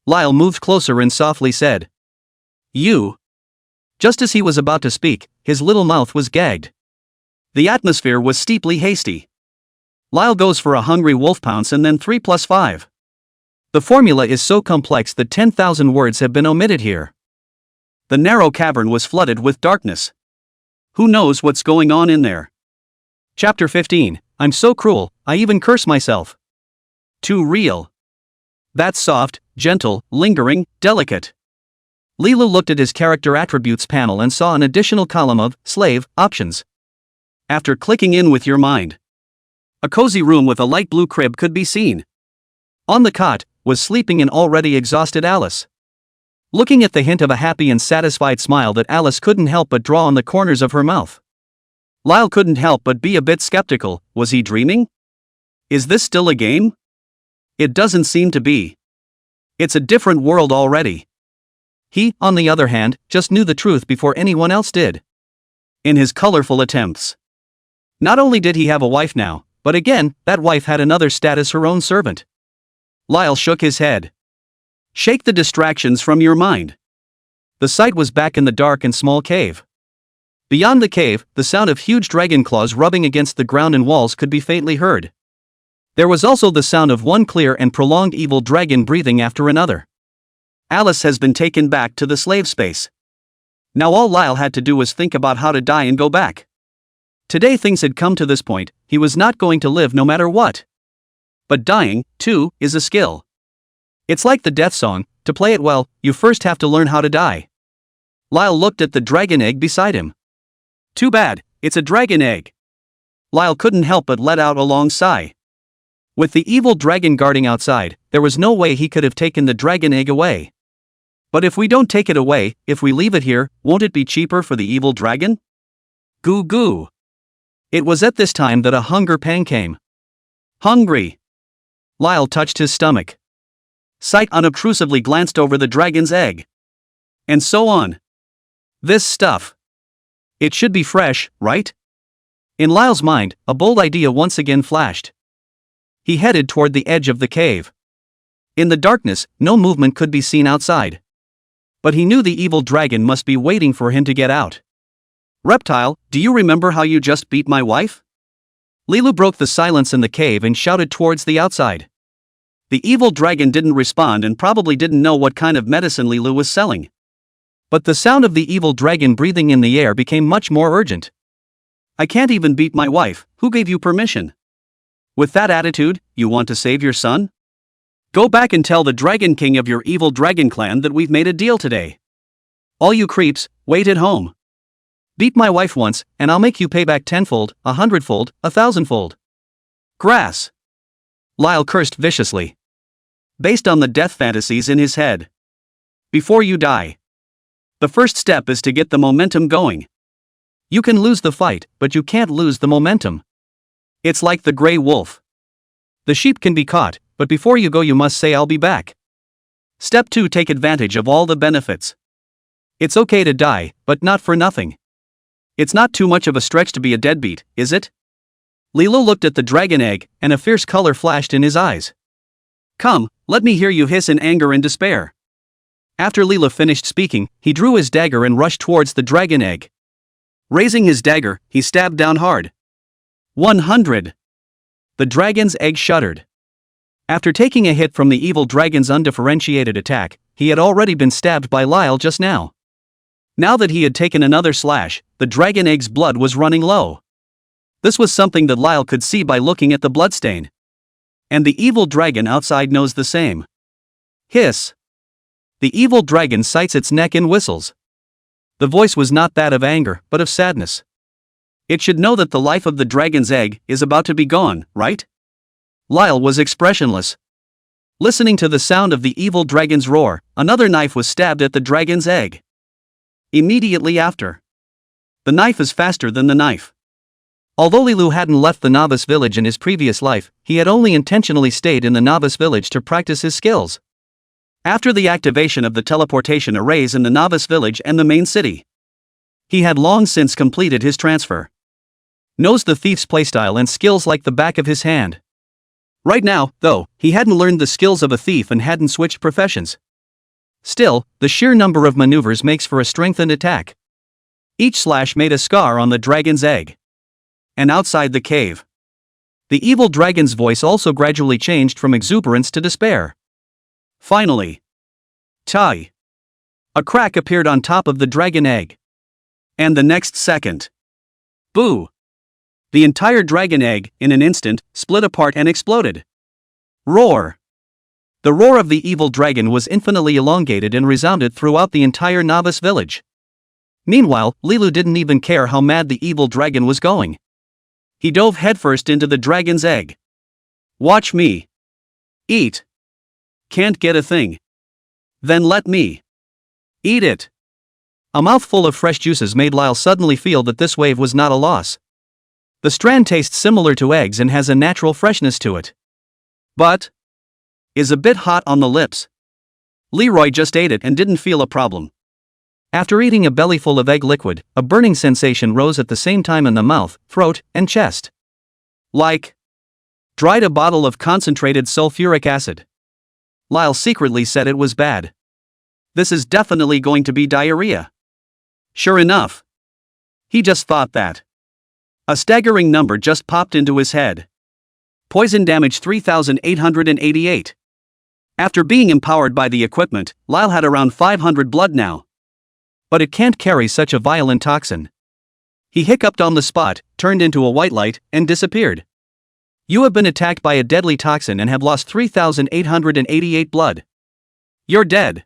Lyle moved closer and softly said. "You." Just as he was about to speak, his little mouth was gagged. The atmosphere was steeply hasty. Lyle goes for a hungry wolf pounce and then 3 plus 5. The formula is so complex that 10,000 words have been omitted here. The narrow cavern was flooded with darkness. Who knows what's going on in there? Chapter 15. I'm so cruel, I even curse myself. Too real. That's soft, gentle, lingering, delicate. Lilu looked at his character attributes panel and saw an additional column of slave options. After clicking in with your mind, a cozy room with a light blue crib could be seen. On the cot was sleeping an already exhausted Alice. Looking at the hint of a happy and satisfied smile that Alice couldn't help but draw on the corners of her mouth, Lyle couldn't help but be a bit skeptical. Was he dreaming? Is this still a game? It doesn't seem to be. It's a different world already. He, on the other hand, just knew the truth before anyone else did. In his colorful attempts. Not only did he have a wife now, but again, that wife had another status, her own servant. Lyle shook his head. Shake the distractions from your mind. The sight was back in the dark and small cave. Beyond the cave, the sound of huge dragon claws rubbing against the ground and walls could be faintly heard. There was also the sound of one clear and prolonged evil dragon breathing after another. Alice has been taken back to the slave space. Now all Lyle had to do was think about how to die and go back. Today things had come to this point, he was not going to live no matter what. But dying, too, is a skill. It's like the death song, to play it well, you first have to learn how to die. Lyle looked at the dragon egg beside him. Too bad, it's a dragon egg. Lyle couldn't help but let out a long sigh. With the evil dragon guarding outside, there was no way he could have taken the dragon egg away. But if we don't take it away, if we leave it here, won't it be cheaper for the evil dragon? Goo goo. It was at this time that a hunger pang came. Hungry. Lyle touched his stomach. Sight unobtrusively glanced over the dragon's egg. And so on. This stuff. It should be fresh, right? In Lyle's mind, a bold idea once again flashed. He headed toward the edge of the cave. In the darkness, no movement could be seen outside. But he knew the evil dragon must be waiting for him to get out. Reptile, do you remember how you just beat my wife? Lilu broke the silence in the cave and shouted towards the outside. The evil dragon didn't respond and probably didn't know what kind of medicine Lilu was selling. But the sound of the evil dragon breathing in the air became much more urgent. I can't even beat my wife, who gave you permission? With that attitude, you want to save your son? Go back and tell the Dragon King of your evil dragon clan that we've made a deal today. All you creeps, wait at home. Beat my wife once, and I'll make you pay back 10-fold, 100-fold, 1,000-fold. Grass. Lyle cursed viciously. Based on the death fantasies in his head. Before you die. The first step is to get the momentum going. You can lose the fight, but you can't lose the momentum. It's like the gray wolf. The sheep can be caught, but before you go you must say I'll be back. Step 2, take advantage of all the benefits. It's okay to die, but not for nothing. It's not too much of a stretch to be a deadbeat, is it? Lilu looked at the dragon egg, and a fierce color flashed in his eyes. Come, let me hear you hiss in anger and despair. After Lilu finished speaking, he drew his dagger and rushed towards the dragon egg. Raising his dagger, he stabbed down hard. 100. The dragon's egg shuddered. After taking a hit from the evil dragon's undifferentiated attack, he had already been stabbed by Lyle just now. Now that he had taken another slash, the dragon egg's blood was running low. This was something that Lyle could see by looking at the bloodstain. And the evil dragon outside knows the same. Hiss. The evil dragon sights its neck and whistles. The voice was not that of anger, but of sadness. It should know that the life of the dragon's egg is about to be gone, right? Lyle was expressionless. Listening to the sound of the evil dragon's roar, another knife was stabbed at the dragon's egg. Immediately after. The knife is faster than the knife. Although Lilu hadn't left the novice village in his previous life, he had only intentionally stayed in the novice village to practice his skills. After the activation of the teleportation arrays in the novice village and the main city, He had long since completed his transfer. Knows the thief's playstyle and skills like the back of his hand. Right now, though, he hadn't learned the skills of a thief and hadn't switched professions. Still, the sheer number of maneuvers makes for a strengthened attack. Each slash made a scar on the dragon's egg. And outside the cave, the evil dragon's voice also gradually changed from exuberance to despair. Finally, Tai! A crack appeared on top of the dragon egg. And the next second, boo! The entire dragon egg, in an instant, split apart and exploded. Roar! The roar of the evil dragon was infinitely elongated and resounded throughout the entire novice village. Meanwhile, Lilu didn't even care how mad the evil dragon was going. He dove headfirst into the dragon's egg. Watch me. Eat. Can't get a thing. Then let me. Eat it. A mouthful of fresh juices made Lyle suddenly feel that this wave was not a loss. The strand tastes similar to eggs and has a natural freshness to it. But is a bit hot on the lips. Leroy just ate it and didn't feel a problem. After eating a bellyful of egg liquid, a burning sensation rose at the same time in the mouth, throat, and chest. Like dried a bottle of concentrated sulfuric acid. Lyle secretly said it was bad. This is definitely going to be diarrhea. Sure enough. He just thought that. A staggering number just popped into his head. Poison damage 3,888. After being empowered by the equipment, Lyle had around 500 blood now. But it can't carry such a violent toxin. He hiccuped on the spot, turned into a white light, and disappeared. You have been attacked by a deadly toxin and have lost 3,888 blood. You're dead.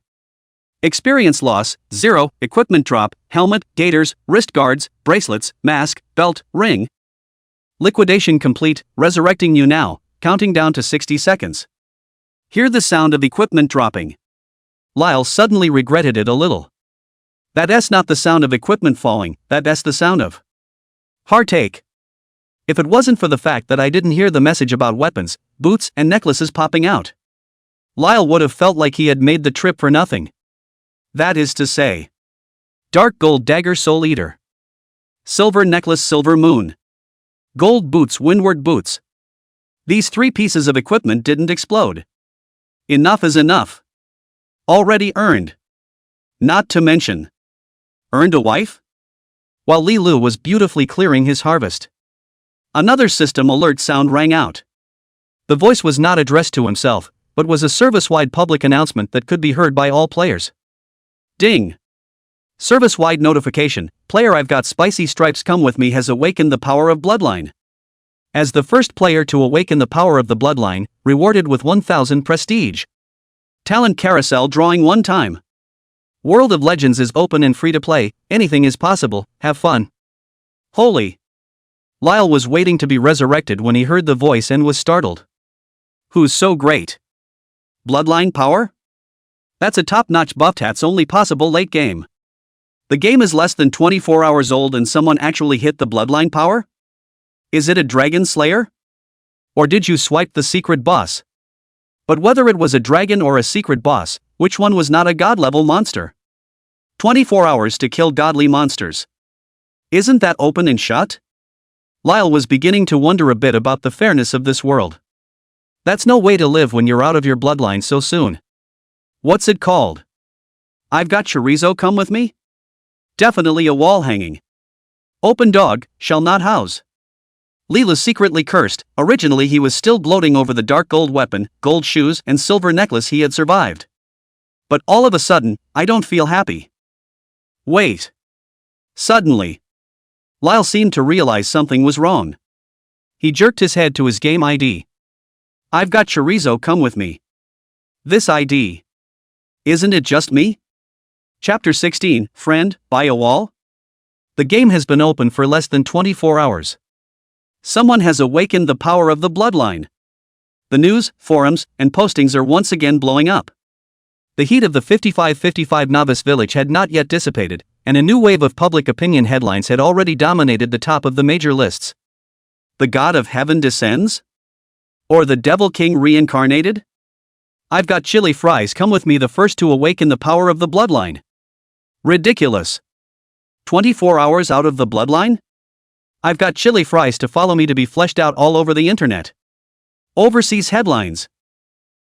Experience loss, 0, equipment drop, helmet, gaiters, wrist guards, bracelets, mask, belt, ring. Liquidation complete, resurrecting you now, counting down to 60 seconds. Hear the sound of equipment dropping. Lyle suddenly regretted it a little. That's not the sound of equipment falling, that's the sound of heartache. If it wasn't for the fact that I didn't hear the message about weapons, boots, and necklaces popping out, Lyle would have felt like he had made the trip for nothing. That is to say, dark gold dagger soul eater, silver necklace silver moon, gold boots windward boots. These 3 pieces of equipment didn't explode. Enough is enough. Already earned. Not to mention, earned a wife? While Li Lu was beautifully clearing his harvest, another system alert sound rang out. The voice was not addressed to himself, but was a service-wide public announcement that could be heard by all players. Ding! Service-wide notification, player I've got spicy stripes come with me has awakened the power of bloodline. As the first player to awaken the power of the bloodline, rewarded with 1000 prestige. Talent carousel drawing 1 time. World of Legends is open and free to play, anything is possible, have fun. Holy! Lyle was waiting to be resurrected when he heard the voice and was startled. Who's so great? Bloodline power? That's a top-notch buff that's only possible late game. The game is less than 24 hours old and someone actually hit the bloodline power? Is it a dragon slayer? Or did you swipe the secret boss? But whether it was a dragon or a secret boss, which one was not a god-level monster? 24 hours to kill godly monsters. Isn't that open and shut? Lyle was beginning to wonder a bit about the fairness of this world. That's no way to live when you're out of your bloodline so soon. What's it called? I've got chorizo come with me? Definitely a wall hanging. Open dog, shall not house. Leela secretly cursed. Originally he was still gloating over the dark gold weapon, gold shoes, and silver necklace he had survived. But all of a sudden, I don't feel happy. Wait. Suddenly, Lyle seemed to realize something was wrong. He jerked his head to his game ID. I've got chorizo come with me. This ID. Isn't it just me? Chapter 16, Friend, Buy a Wall? The game has been open for less than 24 hours. Someone has awakened the power of the bloodline. The news, forums, and postings are once again blowing up. The heat of the 55-55 novice village had not yet dissipated, and a new wave of public opinion headlines had already dominated the top of the major lists. The god of heaven descends? Or the devil king reincarnated? I've got chili fries come with me, the first to awaken the power of the bloodline. Ridiculous. 24 hours out of the bloodline? I've got chili fries to follow me to be fleshed out all over the internet. Overseas headlines.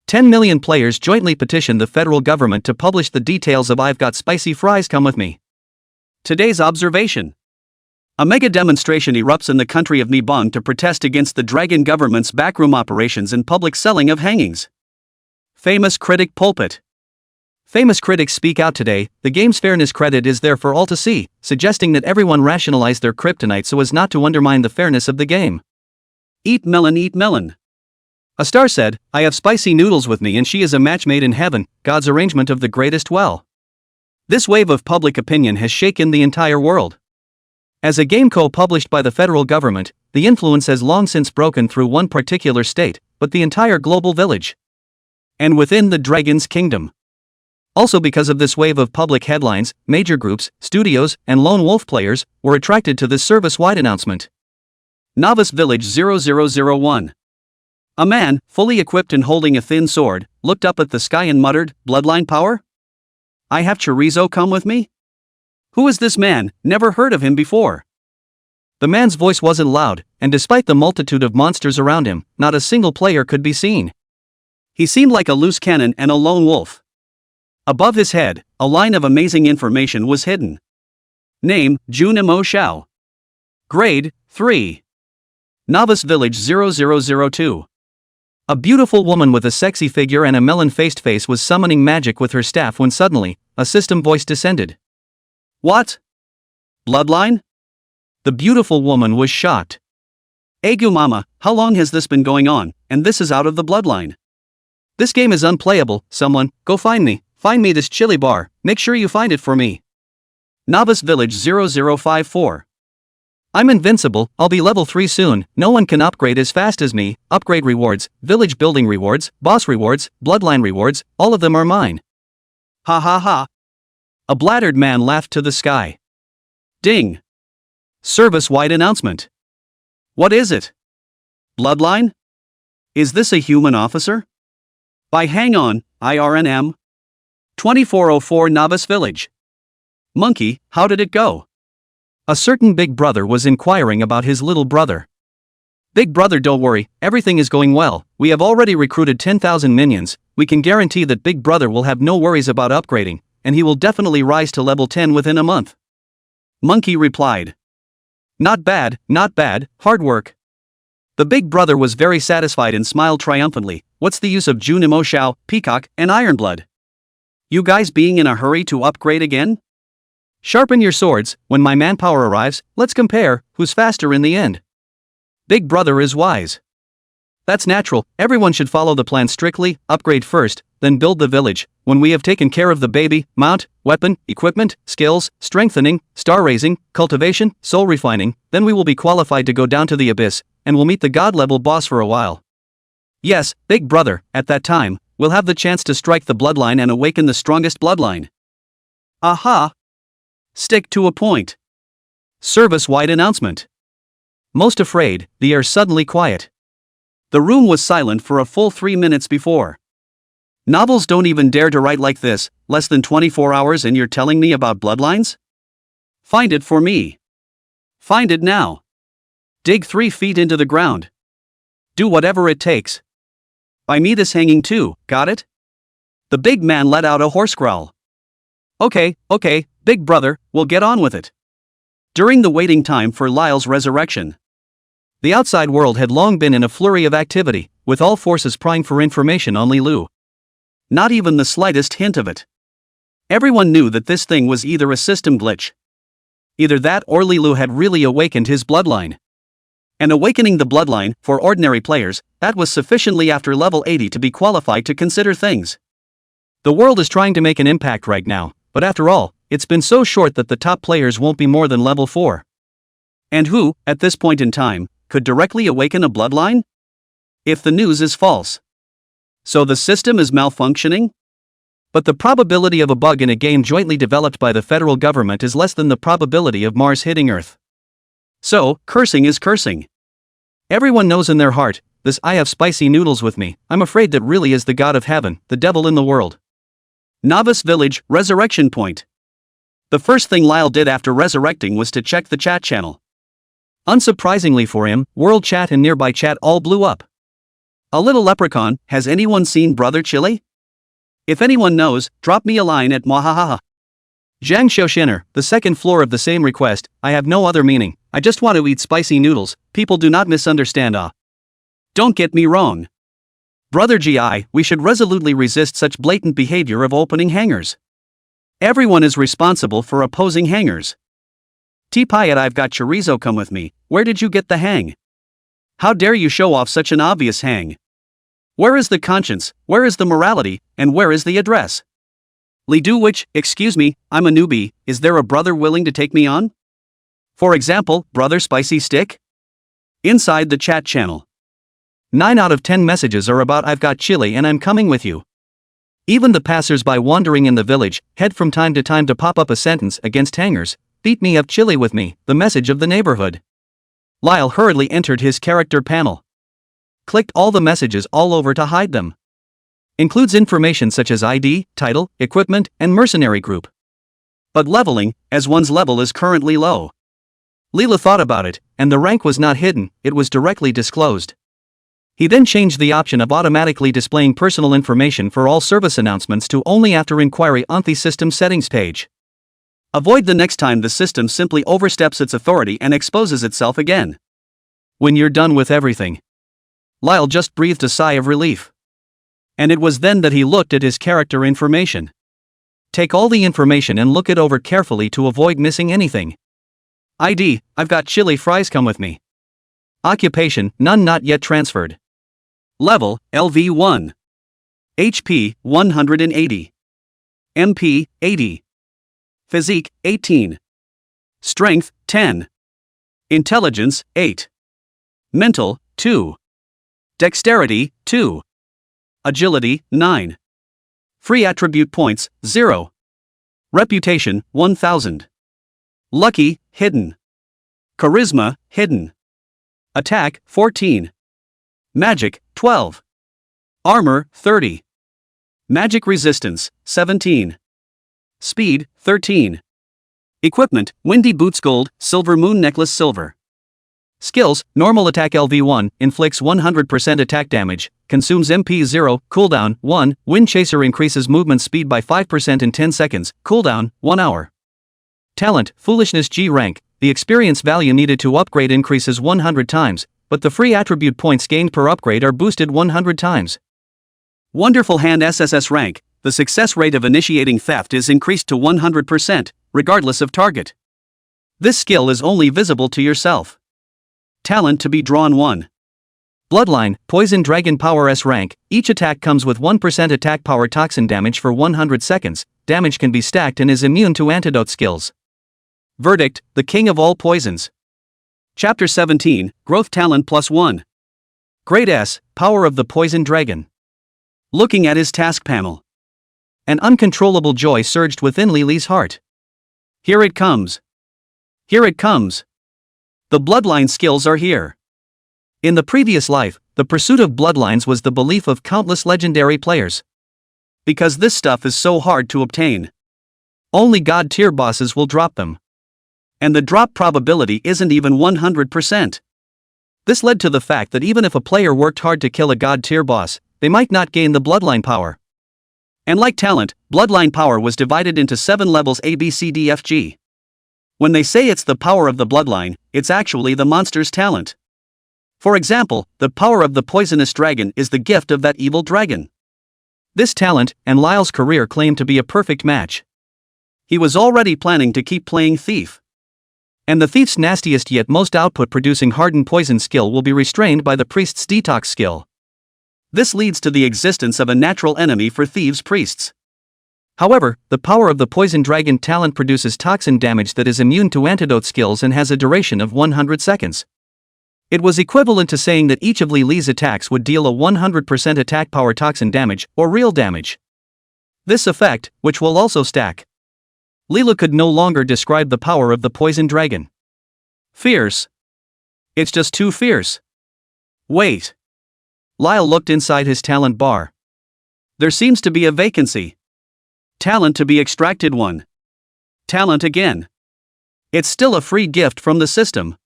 10 million players jointly petition the federal government to publish the details of I've got spicy fries come with me. Today's observation. A mega demonstration erupts in the country of Nibong to protest against the dragon government's backroom operations and public selling of hangings. Famous critic pulpit. Famous critics speak out today. The game's fairness credit is there for all to see, suggesting that everyone rationalize their kryptonite so as not to undermine the fairness of the game. Eat melon, eat melon. A star said, I have spicy noodles with me and she is a match made in heaven, God's arrangement of the greatest well. This wave of public opinion has shaken the entire world. As a game co-published by the federal government, the influence has long since broken through one particular state, but the entire global village. And within the Dragon's Kingdom. Also because of this wave of public headlines, major groups, studios, and lone wolf players were attracted to this service-wide announcement. Novice Village 0001. A man, fully equipped and holding a thin sword, looked up at the sky and muttered, Bloodline power? I have chorizo come with me? Who is this man? Never heard of him before. The man's voice wasn't loud, and despite the multitude of monsters around him, not a single player could be seen. He seemed like a loose cannon and a lone wolf. Above his head, a line of amazing information was hidden. Name, Junimo Xiao. Grade, 3. Novice Village 0002. A beautiful woman with a sexy figure and a melon-faced face was summoning magic with her staff when suddenly, a system voice descended. What? Bloodline? The beautiful woman was shocked. Egu mama, how long has this been going on, and this is out of the bloodline? This game is unplayable, someone, go find me this chili bar, make sure you find it for me. Novice Village 0054. I'm invincible, I'll be level 3 soon, no one can upgrade as fast as me, upgrade rewards, village building rewards, boss rewards, bloodline rewards, all of them are mine. Ha ha ha. A bladdered man laughed to the sky. Ding. Service-wide announcement. What is it? Bloodline? Is this a human officer? By hang on, IRNM. 2404 Novice Village. Monkey, how did it go? A certain big brother was inquiring about his little brother. Big brother, don't worry, everything is going well, we have already recruited 10,000 minions, we can guarantee that big brother will have no worries about upgrading, and he will definitely rise to level 10 within a month. Monkey replied. Not bad, hard work. The big brother was very satisfied and smiled triumphantly. What's the use of Junimo Xiao, Peacock, and Ironblood? You guys being in a hurry to upgrade again? Sharpen your swords, when my manpower arrives, let's compare, who's faster in the end. Big brother is wise. That's natural, everyone should follow the plan strictly, upgrade first, then build the village. When we have taken care of the baby, mount, weapon, equipment, skills, strengthening, star raising, cultivation, soul refining, then we will be qualified to go down to the abyss, and we'll meet the god level boss for a while. Yes, big brother, at that time, we'll have the chance to strike the bloodline and awaken the strongest bloodline. Aha! Stick to a point. Service-wide announcement. Most afraid, the air suddenly quiet. The room was silent for a full 3 minutes before. Novels don't even dare to write like this, less than 24 hours and you're telling me about bloodlines? Find it for me. Find it now. Dig 3 feet into the ground. Do whatever it takes. Buy me this hanging too, got it? The big man let out a hoarse growl. Okay, big brother, we'll get on with it. During the waiting time for Lyle's resurrection, the outside world had long been in a flurry of activity, with all forces prying for information on Lilu. Not even the slightest hint of it. Everyone knew that this thing was either a system glitch. Either that or Lilu had really awakened his bloodline. And awakening the bloodline, for ordinary players, that was sufficiently after level 80 to be qualified to consider things. The world is trying to make an impact right now, but after all, it's been so short that the top players won't be more than level 4. And who, at this point in time, could directly awaken a bloodline? If the news is false. So the system is malfunctioning? But the probability of a bug in a game jointly developed by the federal government is less than the probability of Mars hitting Earth. So, cursing is cursing. Everyone knows in their heart, this I have spicy noodles with me, I'm afraid that really is the god of heaven, the devil in the world. Novice Village, Resurrection Point. The first thing Lyle did after resurrecting was to check the chat channel. Unsurprisingly for him, world chat and nearby chat all blew up. A little leprechaun, has anyone seen Brother Chili? If anyone knows, drop me a line at mwahahaha. Zhang Xiaoxiner, the second floor of the same request, I have no other meaning, I just want to eat spicy noodles, people do not misunderstand Don't get me wrong. Brother GI, we should resolutely resist such blatant behavior of opening hangers. Everyone is responsible for opposing hangers. T-Payat I've got chorizo come with me, where did you get the hang? How dare you show off such an obvious hang? Where is the conscience, where is the morality, and where is the address? Li Duwich, excuse me, I'm a newbie, is there a brother willing to take me on? For example, Brother Spicy Stick? Inside the chat channel. 9 out of 10 messages are about I've got chili and I'm coming with you. Even the passers-by wandering in the village head from time to pop up a sentence against hangers, beat me up chili with me, the message of the neighborhood. Lyle hurriedly entered his character panel. Clicked all the messages all over to hide them. Includes information such as ID, title, equipment, and mercenary group. But leveling, as one's level is currently low. Leela thought about it, and the rank was not hidden, it was directly disclosed. He then changed the option of automatically displaying personal information for all service announcements to only after inquiry on the system settings page. Avoid the next time the system simply oversteps its authority and exposes itself again. When you're done with everything. Lyle just breathed a sigh of relief. And it was then that he looked at his character information. Take all the information and look it over carefully to avoid missing anything. ID, I've got chili fries come with me. Occupation, none not yet transferred. Level, LV1. HP, 180. MP, 80. Physique, 18. Strength, 10. Intelligence, 8. Mental, 2. Dexterity, 2. Agility, 9. Free attribute points, 0. Reputation, 1000. Lucky, hidden. Charisma, hidden. Attack, 14. Magic, 12. Armor, 30. Magic resistance, 17. Speed, 13. Equipment, Windy Boots Gold, Silver Moon Necklace Silver. Skills, Normal Attack LV1, inflicts 100% attack damage, consumes MP 0, cooldown, 1, Wind Chaser increases movement speed by 5% in 10 seconds, cooldown, 1 hour. Talent, Foolishness G rank, the experience value needed to upgrade increases 100 times, but the free attribute points gained per upgrade are boosted 100 times. Wonderful Hand SSS rank, the success rate of initiating theft is increased to 100%, regardless of target. This skill is only visible to yourself. Talent to be drawn 1. Bloodline, Poison Dragon Power S rank, each attack comes with 1% attack power toxin damage for 100 seconds, damage can be stacked and is immune to antidote skills. Verdict, the king of all poisons. Chapter 17, Growth Talent plus 1. Grade S, Power of the Poison Dragon. Looking at his task panel. An uncontrollable joy surged within Lily's heart. Here it comes. Here it comes. The bloodline skills are here. In the previous life, the pursuit of bloodlines was the belief of countless legendary players. Because this stuff is so hard to obtain. Only god tier bosses will drop them. And the drop probability isn't even 100%. This led to the fact that even if a player worked hard to kill a god tier boss, they might not gain the bloodline power. And like talent, bloodline power was divided into 7 levels A, B, C, D, F, G. When they say it's the power of the bloodline, it's actually the monster's talent. For example, the power of the poisonous dragon is the gift of that evil dragon. This talent, and Lyle's career claimed to be a perfect match. He was already planning to keep playing Thief. And the Thief's nastiest yet most output-producing hardened poison skill will be restrained by the Priest's Detox skill. This leads to the existence of a natural enemy for Thieves' priests. However, the power of the Poison Dragon talent produces toxin damage that is immune to antidote skills and has a duration of 100 seconds. It was equivalent to saying that each of Lily's attacks would deal a 100% attack power toxin damage, or real damage. This effect, which will also stack. Leela could no longer describe the power of the Poison Dragon. Fierce. It's just too fierce. Wait. Lyle looked inside his talent bar. There seems to be a vacancy. Talent to be extracted 1. talent again. It's still a free gift from the system.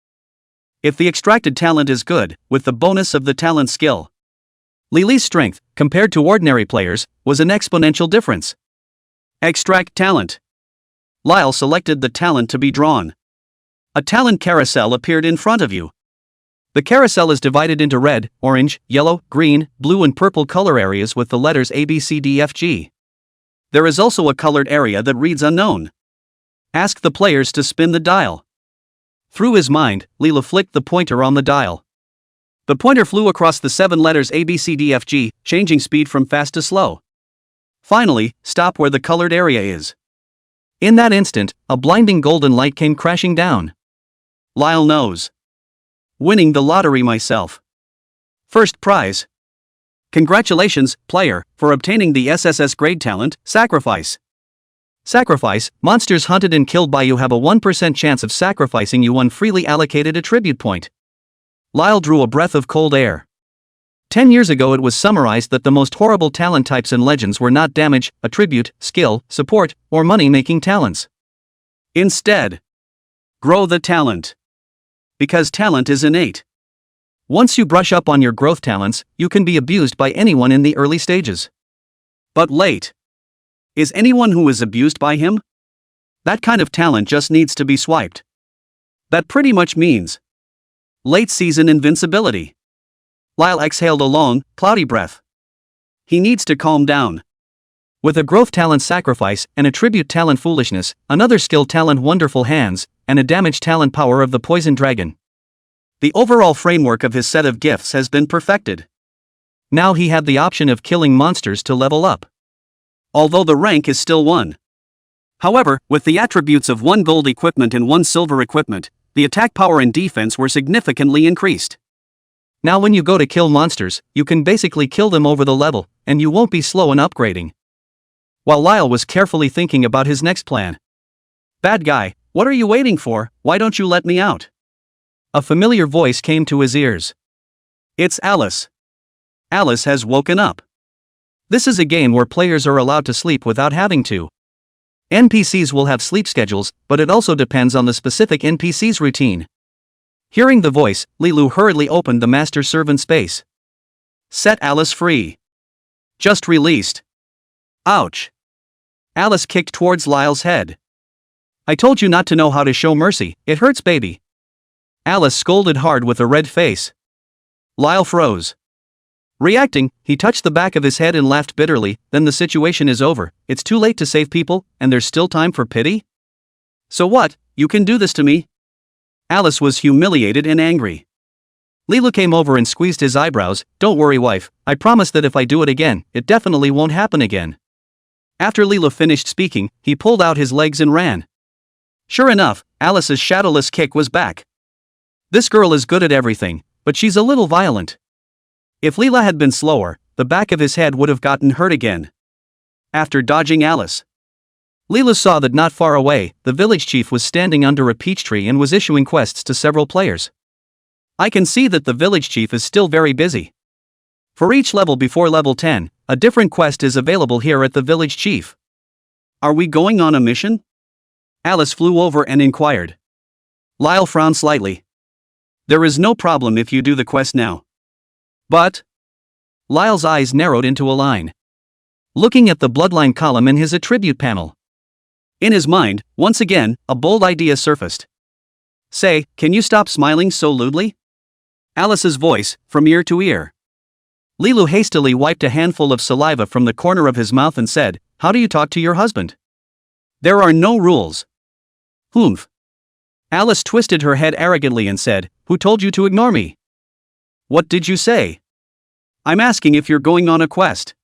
If the extracted talent is good, with the bonus of the talent skill. Lily's strength, compared to ordinary players, was an exponential difference. Extract talent. Lyle selected the talent to be drawn. A talent carousel appeared in front of you. The carousel is divided into red, orange, yellow, green, blue and purple color areas with the letters A, B, C, D, F, G. There is also a colored area that reads unknown. Ask the players to spin the dial. Through his mind, Leela flicked the pointer on the dial. The pointer flew across the 7 letters A, B, C, D, F, G, changing speed from fast to slow. Finally, stop where the colored area is. In that instant, a blinding golden light came crashing down. Lyle knows. Winning the lottery myself. First prize. Congratulations, player, for obtaining the SSS grade talent, Sacrifice. Sacrifice, monsters hunted and killed by you have a 1% chance of sacrificing you one freely allocated attribute point. Lyle drew a breath of cold air. 10 years ago it was summarized that the most horrible talent types in Legends were not damage, attribute, skill, support, or money-making talents. Instead, grow the talent. Because talent is innate. Once you brush up on your growth talents, you can be abused by anyone in the early stages. But late. Is anyone who is abused by him? That kind of talent just needs to be swiped. That pretty much means late season invincibility. Lyle exhaled a long, cloudy breath. He needs to calm down. With a growth talent Sacrifice, an attribute talent Foolishness, another skill talent Wonderful Hands, and a damage talent Power of the Poison Dragon. The overall framework of his set of gifts has been perfected. Now he had the option of killing monsters to level up. Although the rank is still 1. However, with the attributes of 1 gold equipment and 1 silver equipment, the attack power and defense were significantly increased. Now when you go to kill monsters, you can basically kill them over the level, and you won't be slow in upgrading. While Lyle was carefully thinking about his next plan. Bad guy, what are you waiting for? Why don't you let me out? A familiar voice came to his ears. It's Alice. Alice has woken up. This is a game where players are allowed to sleep without having to. NPCs will have sleep schedules, but it also depends on the specific NPC's routine. Hearing the voice, Lilu hurriedly opened the master servant space. Set Alice free. Just released. Ouch. Alice kicked towards Lyle's head. I told you not to know how to show mercy, it hurts baby. Alice scolded hard with a red face. Lyle froze. Reacting, he touched the back of his head and laughed bitterly. Then the situation is over, it's too late to save people, and there's still time for pity? So what, you can do this to me? Alice was humiliated and angry. Lilu came over and squeezed his eyebrows. Don't worry wife, I promise that if I do it again, it definitely won't happen again. After Lilu finished speaking, he pulled out his legs and ran. Sure enough, Alice's shadowless kick was back. This girl is good at everything, but she's a little violent. If Leela had been slower, the back of his head would have gotten hurt again. After dodging Alice, Leela saw that not far away, the village chief was standing under a peach tree and was issuing quests to several players. I can see that the village chief is still very busy. For each level before level 10, a different quest is available here at the village chief. Are we going on a mission? Alice flew over and inquired. Lyle frowned slightly. There is no problem if you do the quest now. But? Lyle's eyes narrowed into a line. Looking at the bloodline column in his attribute panel. In his mind, once again, a bold idea surfaced. Say, can you stop smiling so lewdly? Alice's voice, from ear to ear. Lilu hastily wiped a handful of saliva from the corner of his mouth and said, how do you talk to your husband? There are no rules. Humph. Alice twisted her head arrogantly and said, who told you to ignore me? What did you say? I'm asking if you're going on a quest.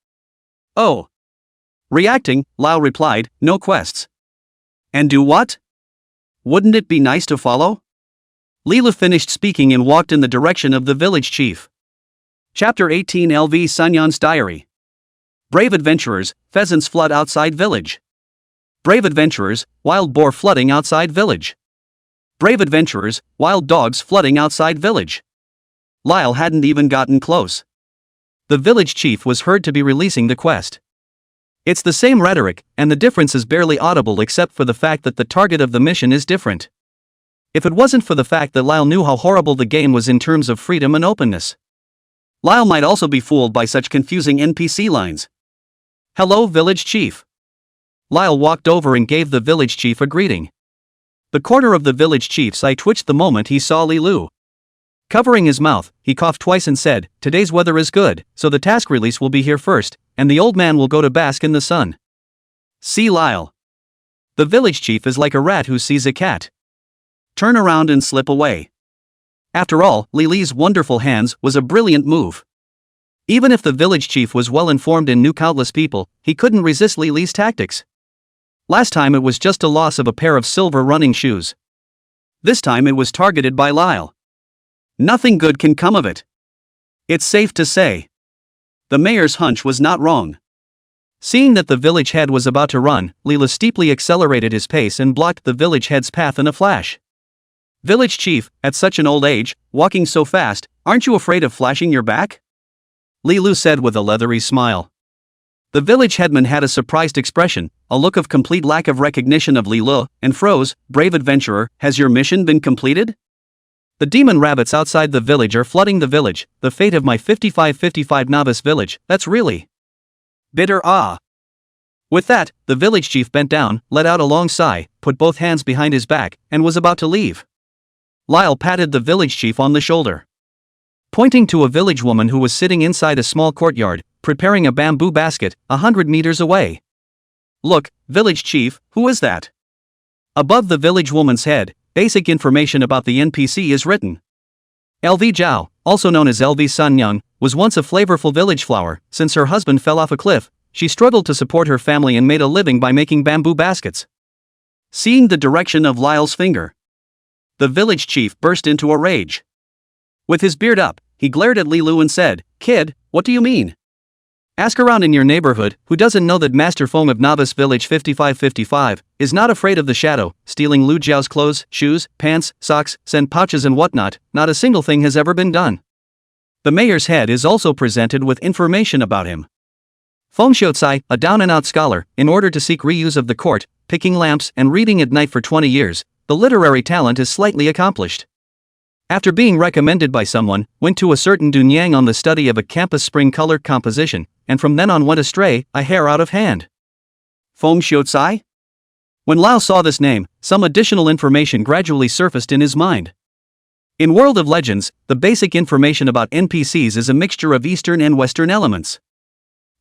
Oh. Reacting, Lyle replied, no quests. And do what? Wouldn't it be nice to follow? Leela finished speaking and walked in the direction of the village chief. Chapter 18 LV Sunyan's Diary. Brave adventurers, pheasants flood outside village. Brave adventurers, wild boar flooding outside village. Brave adventurers, wild dogs flooding outside village. Lyle hadn't even gotten close. The village chief was heard to be releasing the quest. It's the same rhetoric, and the difference is barely audible except for the fact that the target of the mission is different. If it wasn't for the fact that Lyle knew how horrible the game was in terms of freedom and openness. Lyle might also be fooled by such confusing NPC lines. Hello, village chief. Lyle walked over and gave the village chief a greeting. The corner of the village chief's eye twitched the moment he saw Lilu. Covering his mouth, he coughed twice and said, "Today's weather is good, so the task release will be here first, and the old man will go to bask in the sun." See Lyle. The village chief is like a rat who sees a cat. Turn around and slip away. After all, Lily's wonderful hands was a brilliant move. Even if the village chief was well informed and knew countless people, he couldn't resist Lily's tactics. Last time it was just a loss of a pair of silver running shoes. This time it was targeted by Lyle. Nothing good can come of it. It's safe to say. The mayor's hunch was not wrong. Seeing that the village head was about to run, Leela steeply accelerated his pace and blocked the village head's path in a flash. "Village chief, at such an old age, walking so fast, aren't you afraid of flashing your back?" Lilu said with a leathery smile. The village headman had a surprised expression, a look of complete lack of recognition of Lilu, and froze. "Brave adventurer, has your mission been completed? The demon rabbits outside the village are flooding the village, the fate of my 55-55 novice village, that's really bitter." With that, the village chief bent down, let out a long sigh, put both hands behind his back, and was about to leave. Lyle patted the village chief on the shoulder. Pointing to a village woman who was sitting inside a small courtyard, preparing a bamboo basket, 100 meters away. "Look, village chief, who is that?" Above the village woman's head, basic information about the NPC is written. LV Zhao, also known as LV Sun Young, was once a flavorful village flower. Since her husband fell off a cliff, she struggled to support her family and made a living by making bamboo baskets. Seeing the direction of Lyle's finger, the village chief burst into a rage. With his beard up, he glared at Lilu and said, "Kid, what do you mean? Ask around in your neighborhood who doesn't know that Master Feng of Novice Village 5555 is not afraid of the shadow, stealing Lu Jiao's clothes, shoes, pants, socks, scent pouches and whatnot. Not a single thing has ever been done." The mayor's head is also presented with information about him. Feng Xiucai, a down-and-out scholar, in order to seek reuse of the court, picking lamps and reading at night for 20 years, the literary talent is slightly accomplished. After being recommended by someone, went to a certain Dunyang on the study of a campus spring color composition, and from then on went astray, a hair out of hand. Feng Xiucai? When Lao saw this name, some additional information gradually surfaced in his mind. In World of Legends, the basic information about NPCs is a mixture of Eastern and Western elements.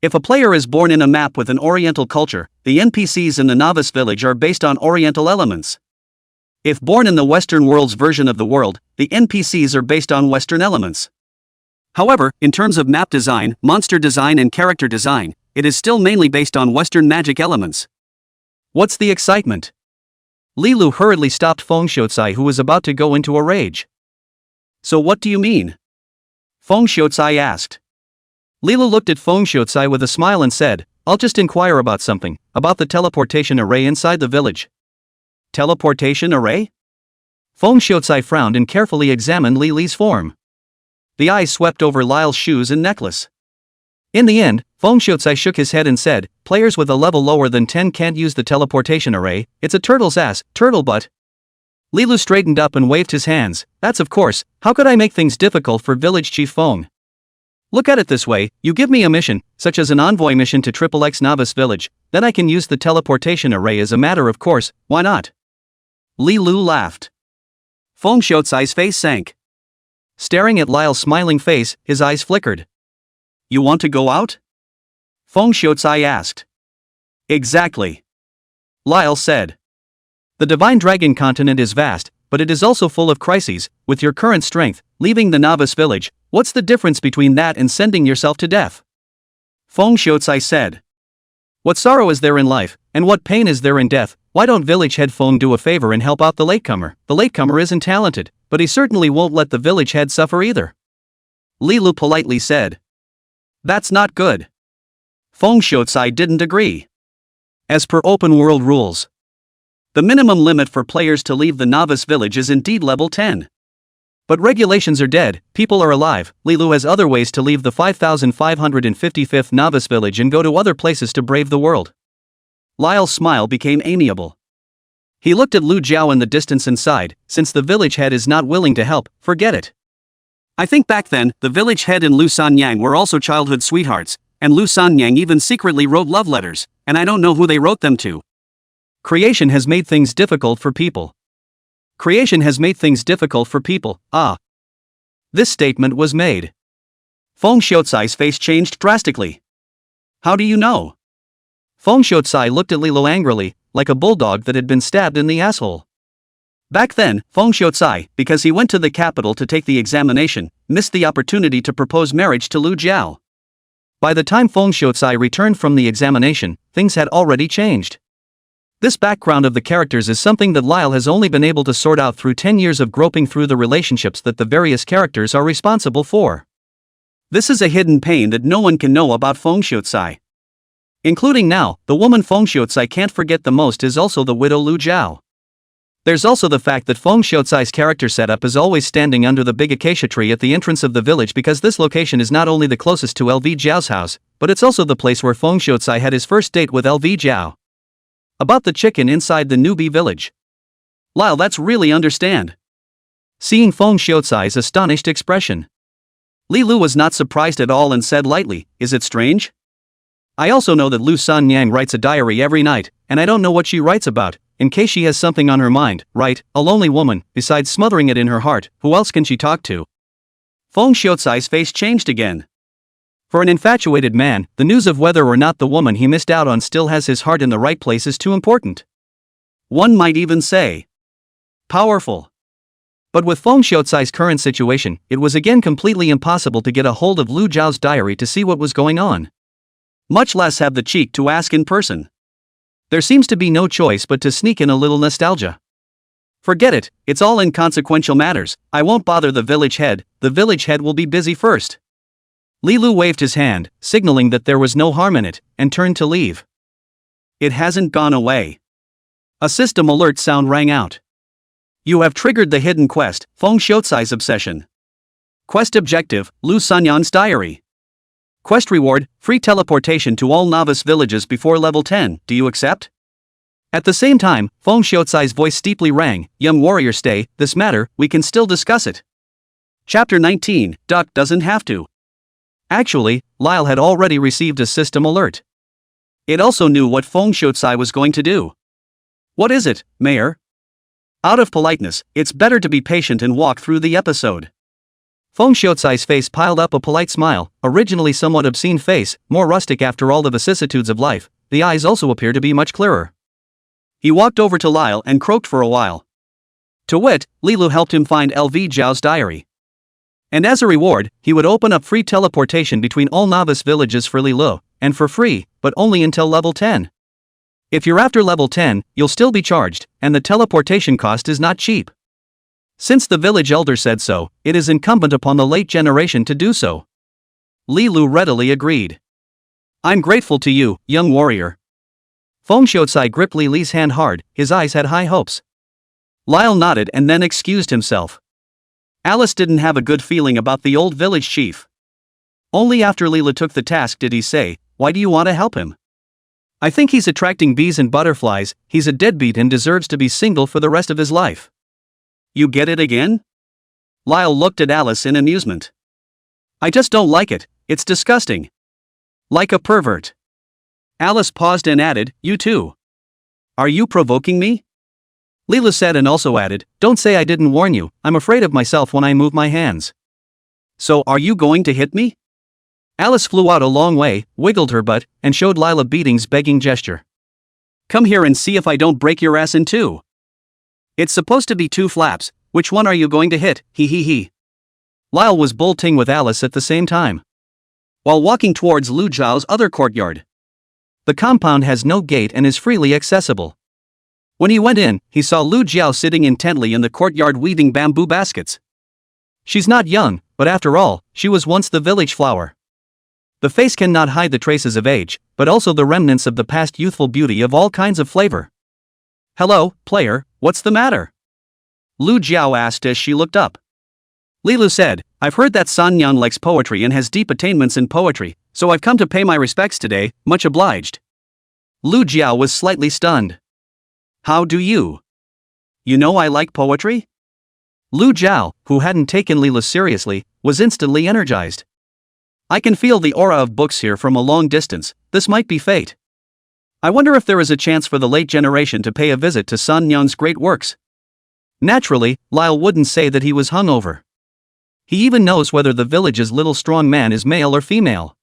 If a player is born in a map with an Oriental culture, the NPCs in the novice village are based on Oriental elements. If born in the Western world's version of the world, the NPCs are based on Western elements. However, in terms of map design, monster design and character design, it is still mainly based on Western magic elements. What's the excitement? Lilu hurriedly stopped Feng Xiucai, who was about to go into a rage. "So what do you mean?" Feng Xiucai asked. Lilu looked at Feng Xiucai with a smile and said, "I'll just inquire about something, about the teleportation array inside the village." Teleportation array? Feng Xiucai frowned and carefully examined Li Li's form. The eyes swept over Lyle's shoes and necklace. In the end, Feng Xiucai shook his head and said, "Players with a level lower than 10 can't use the teleportation array. It's a turtle's ass, turtle butt." Lilu straightened up and waved his hands. "That's of course, how could I make things difficult for Village Chief Feng? Look at it this way, you give me a mission, such as an envoy mission to XXX Novice Village, then I can use the teleportation array as a matter of course, why not?" Lilu laughed. Feng Xiucai's face sank. Staring at Lyle's smiling face, his eyes flickered. "You want to go out?" Feng Xiucai asked. "Exactly," Lyle said. "The Divine Dragon continent is vast, but it is also full of crises. With your current strength, leaving the novice village, what's the difference between that and sending yourself to death?" Feng Xiucai said. "What sorrow is there in life, and what pain is there in death? Why don't village head Feng do a favor and help out the latecomer? The latecomer isn't talented, but he certainly won't let the village head suffer either." Lilu politely said. "That's not good." Feng Xiucai didn't agree. As per open world rules, the minimum limit for players to leave the novice village is indeed level 10. But regulations are dead, people are alive. Lilu has other ways to leave the 5555th novice village and go to other places to brave the world. Lyle's smile became amiable. He looked at Lu Jiao in the distance and sighed, since the village head is not willing to help, forget it. I think back then, the village head and Lu Sanyang were also childhood sweethearts, and Lu Sanyang even secretly wrote love letters, and I don't know who they wrote them to. Creation has made things difficult for people. Creation has made things difficult for people, ah. This statement was made. Feng Xiaocai's face changed drastically. How do you know? Feng Xiaocai looked at Lilo angrily, like a bulldog that had been stabbed in the asshole. Back then, Feng Xiaocai, because he went to the capital to take the examination, missed the opportunity to propose marriage to Lu Jiao. By the time Feng Xiaocai returned from the examination, things had already changed. This background of the characters is something that Lyle has only been able to sort out through 10 years of groping through the relationships that the various characters are responsible for. This is a hidden pain that no one can know about Feng Xiaocai. Including now, the woman Feng Xiaocai can't forget the most is also the widow Lu Jiao. There's also the fact that Feng Xiaocai's character setup is always standing under the big acacia tree at the entrance of the village because this location is not only the closest to LV Jiao's house, but it's also the place where Feng Xiaocai had his first date with LV Jiao. About the chicken inside the newbie village. Lyle, that's really understand. Seeing Feng Xiaocai's astonished expression, Li Lu was not surprised at all and said lightly, is it strange? I also know that Lu Sanyang writes a diary every night, and I don't know what she writes about, in case she has something on her mind, right? A lonely woman, besides smothering it in her heart, who else can she talk to? Feng Xiaocai's face changed again. For an infatuated man, the news of whether or not the woman he missed out on still has his heart in the right place is too important. One might even say, powerful. But with Feng Xiaocai's current situation, it was again completely impossible to get a hold of Lu Jiao's diary to see what was going on. Much less have the cheek to ask in person. There seems to be no choice but to sneak in a little nostalgia. Forget it, it's all inconsequential matters, I won't bother the village head will be busy first. Li Lu waved his hand, signaling that there was no harm in it, and turned to leave. It hasn't gone away. A system alert sound rang out. You have triggered the hidden quest, Feng Xiaocai's obsession. Quest objective, Lu Sanyang's diary. Quest reward, free teleportation to all novice villages before level 10, do you accept? At the same time, Feng Xiaocai's voice steeply rang, young warrior stay, this matter, we can still discuss it. Chapter 19, Duck doesn't have to. Actually, Lyle had already received a system alert. It also knew what Feng Xiaocai was going to do. What is it, Mayor? Out of politeness, it's better to be patient and walk through the episode. Feng Xiaocai's face piled up a polite smile, originally somewhat obscene face, more rustic after all the vicissitudes of life, the eyes also appear to be much clearer. He walked over to Lyle and croaked for a while. To wit, Li Lu helped him find LV Jiao's diary. And as a reward, he would open up free teleportation between all novice villages for Li Lu, and for free, but only until level 10. If you're after level 10, you'll still be charged, and the teleportation cost is not cheap. Since the village elder said so, it is incumbent upon the late generation to do so. Li Lu readily agreed. I'm grateful to you, young warrior. Feng Xiaocai gripped Li Li's hand hard, his eyes had high hopes. Lyle nodded and then excused himself. Alice didn't have a good feeling about the old village chief. Only after Leela took the task did he say, why do you want to help him? I think he's attracting bees and butterflies, he's a deadbeat and deserves to be single for the rest of his life. You get it again? Lyle looked at Alice in amusement. I just don't like it, it's disgusting. Like a pervert. Alice paused and added, you too. Are you provoking me? Leela said and also added, don't say I didn't warn you, I'm afraid of myself when I move my hands. So are you going to hit me? Alice flew out a long way, wiggled her butt, and showed Lila Beating's begging gesture. Come here and see if I don't break your ass in two. It's supposed to be 2 flaps, which one are you going to hit, he he he. Lyle was bolting with Alice at the same time. While walking towards Lu Zhao's other courtyard. The compound has no gate and is freely accessible. When he went in, he saw Lu Jiao sitting intently in the courtyard weaving bamboo baskets. She's not young, but after all, she was once the village flower. The face cannot hide the traces of age, but also the remnants of the past youthful beauty of all kinds of flavor. Hello, player, what's the matter? Lu Jiao asked as she looked up. Li Lu said, I've heard that San Yang likes poetry and has deep attainments in poetry, so I've come to pay my respects today, much obliged. Lu Jiao was slightly stunned. How do you? You know I like poetry? Lu Jiao, who hadn't taken Li Lu seriously, was instantly energized. I can feel the aura of books here from a long distance, this might be fate. I wonder if there is a chance for the late generation to pay a visit to San Yang's great works. Naturally, Lyle wouldn't say that he was hungover. He even knows whether the village's little strong man is male or female.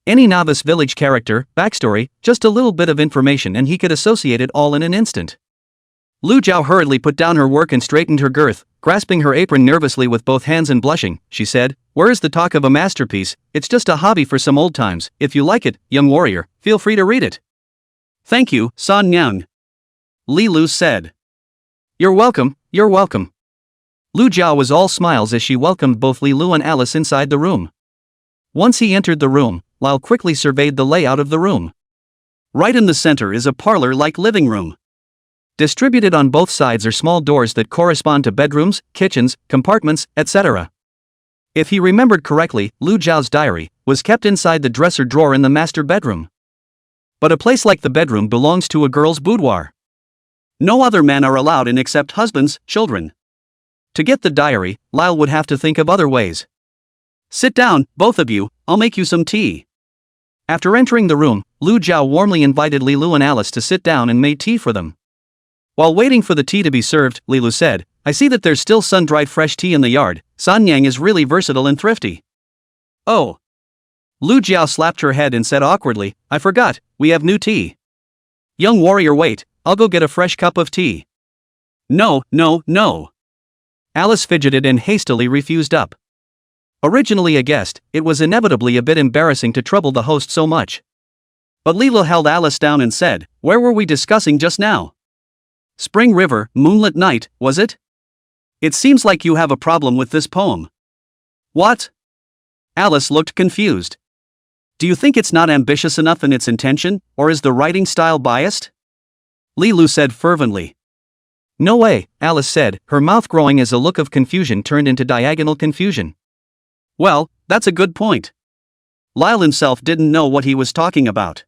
Any novice village character, backstory, just a little bit of information and he could associate it all in an instant. Lu Jiao hurriedly put down her work and straightened her girth, grasping her apron nervously with both hands and blushing, she said, where is the talk of a masterpiece? It's just a hobby for some old times. If you like it, young warrior, feel free to read it. Thank you, San Yang. Li Lu said. You're welcome, you're welcome. Lu Jiao was all smiles as she welcomed both Li Lu and Alice inside the room. Once he entered the room, Lyle quickly surveyed the layout of the room. Right in the center is a parlor-like living room. Distributed on both sides are small doors that correspond to bedrooms, kitchens, compartments, etc. If he remembered correctly, Lu Jiao's diary was kept inside the dresser drawer in the master bedroom. But a place like the bedroom belongs to a girl's boudoir. No other men are allowed in except husbands, children. To get the diary, Lyle would have to think of other ways. Sit down, both of you, I'll make you some tea. After entering the room, Lu Jiao warmly invited Li Lu and Alice to sit down and made tea for them. While waiting for the tea to be served, Li Lu said, I see that there's still sun-dried fresh tea in the yard. San Yang is really versatile and thrifty. Oh. Lu Jiao slapped her head and said awkwardly, I forgot, we have new tea. Young warrior, wait, I'll go get a fresh cup of tea. No, no, no. Alice fidgeted and hastily refused up. Originally a guest, it was inevitably a bit embarrassing to trouble the host so much. But Li Lu held Alice down and said, where were we discussing just now? Spring River, Moonlit Night, was it? It seems like you have a problem with this poem. What? Alice looked confused. Do you think it's not ambitious enough in its intention, or is the writing style biased? Li Lu said fervently. No way, Alice said, her mouth growing as a look of confusion turned into diagonal confusion. Well, that's a good point. Lyle himself didn't know what he was talking about.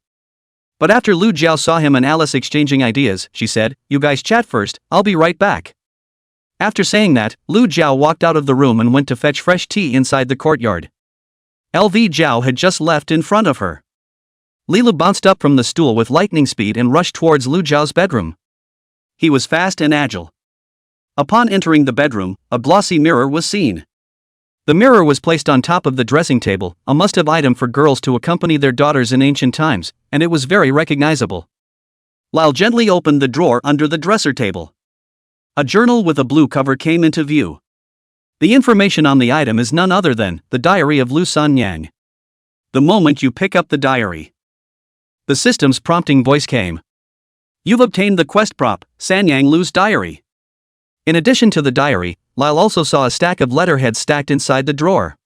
But after Lu Jiao saw him and Alice exchanging ideas, she said, you guys chat first, I'll be right back. After saying that, Lu Jiao walked out of the room and went to fetch fresh tea inside the courtyard. LV Jiao had just left in front of her. Li Lu bounced up from the stool with lightning speed and rushed towards Lu Jiao's bedroom. He was fast and agile. Upon entering the bedroom, a glossy mirror was seen. The mirror was placed on top of the dressing table, a must-have item for girls to accompany their daughters in ancient times, and it was very recognizable. Lyle gently opened the drawer under the dresser table. A journal with a blue cover came into view. The information on the item is none other than the diary of Lu San Yang. The moment you pick up the diary, the system's prompting voice came. You've obtained the quest prop, San Yang Lu's diary. In addition to the diary, Lyle also saw a stack of letterheads stacked inside the drawer.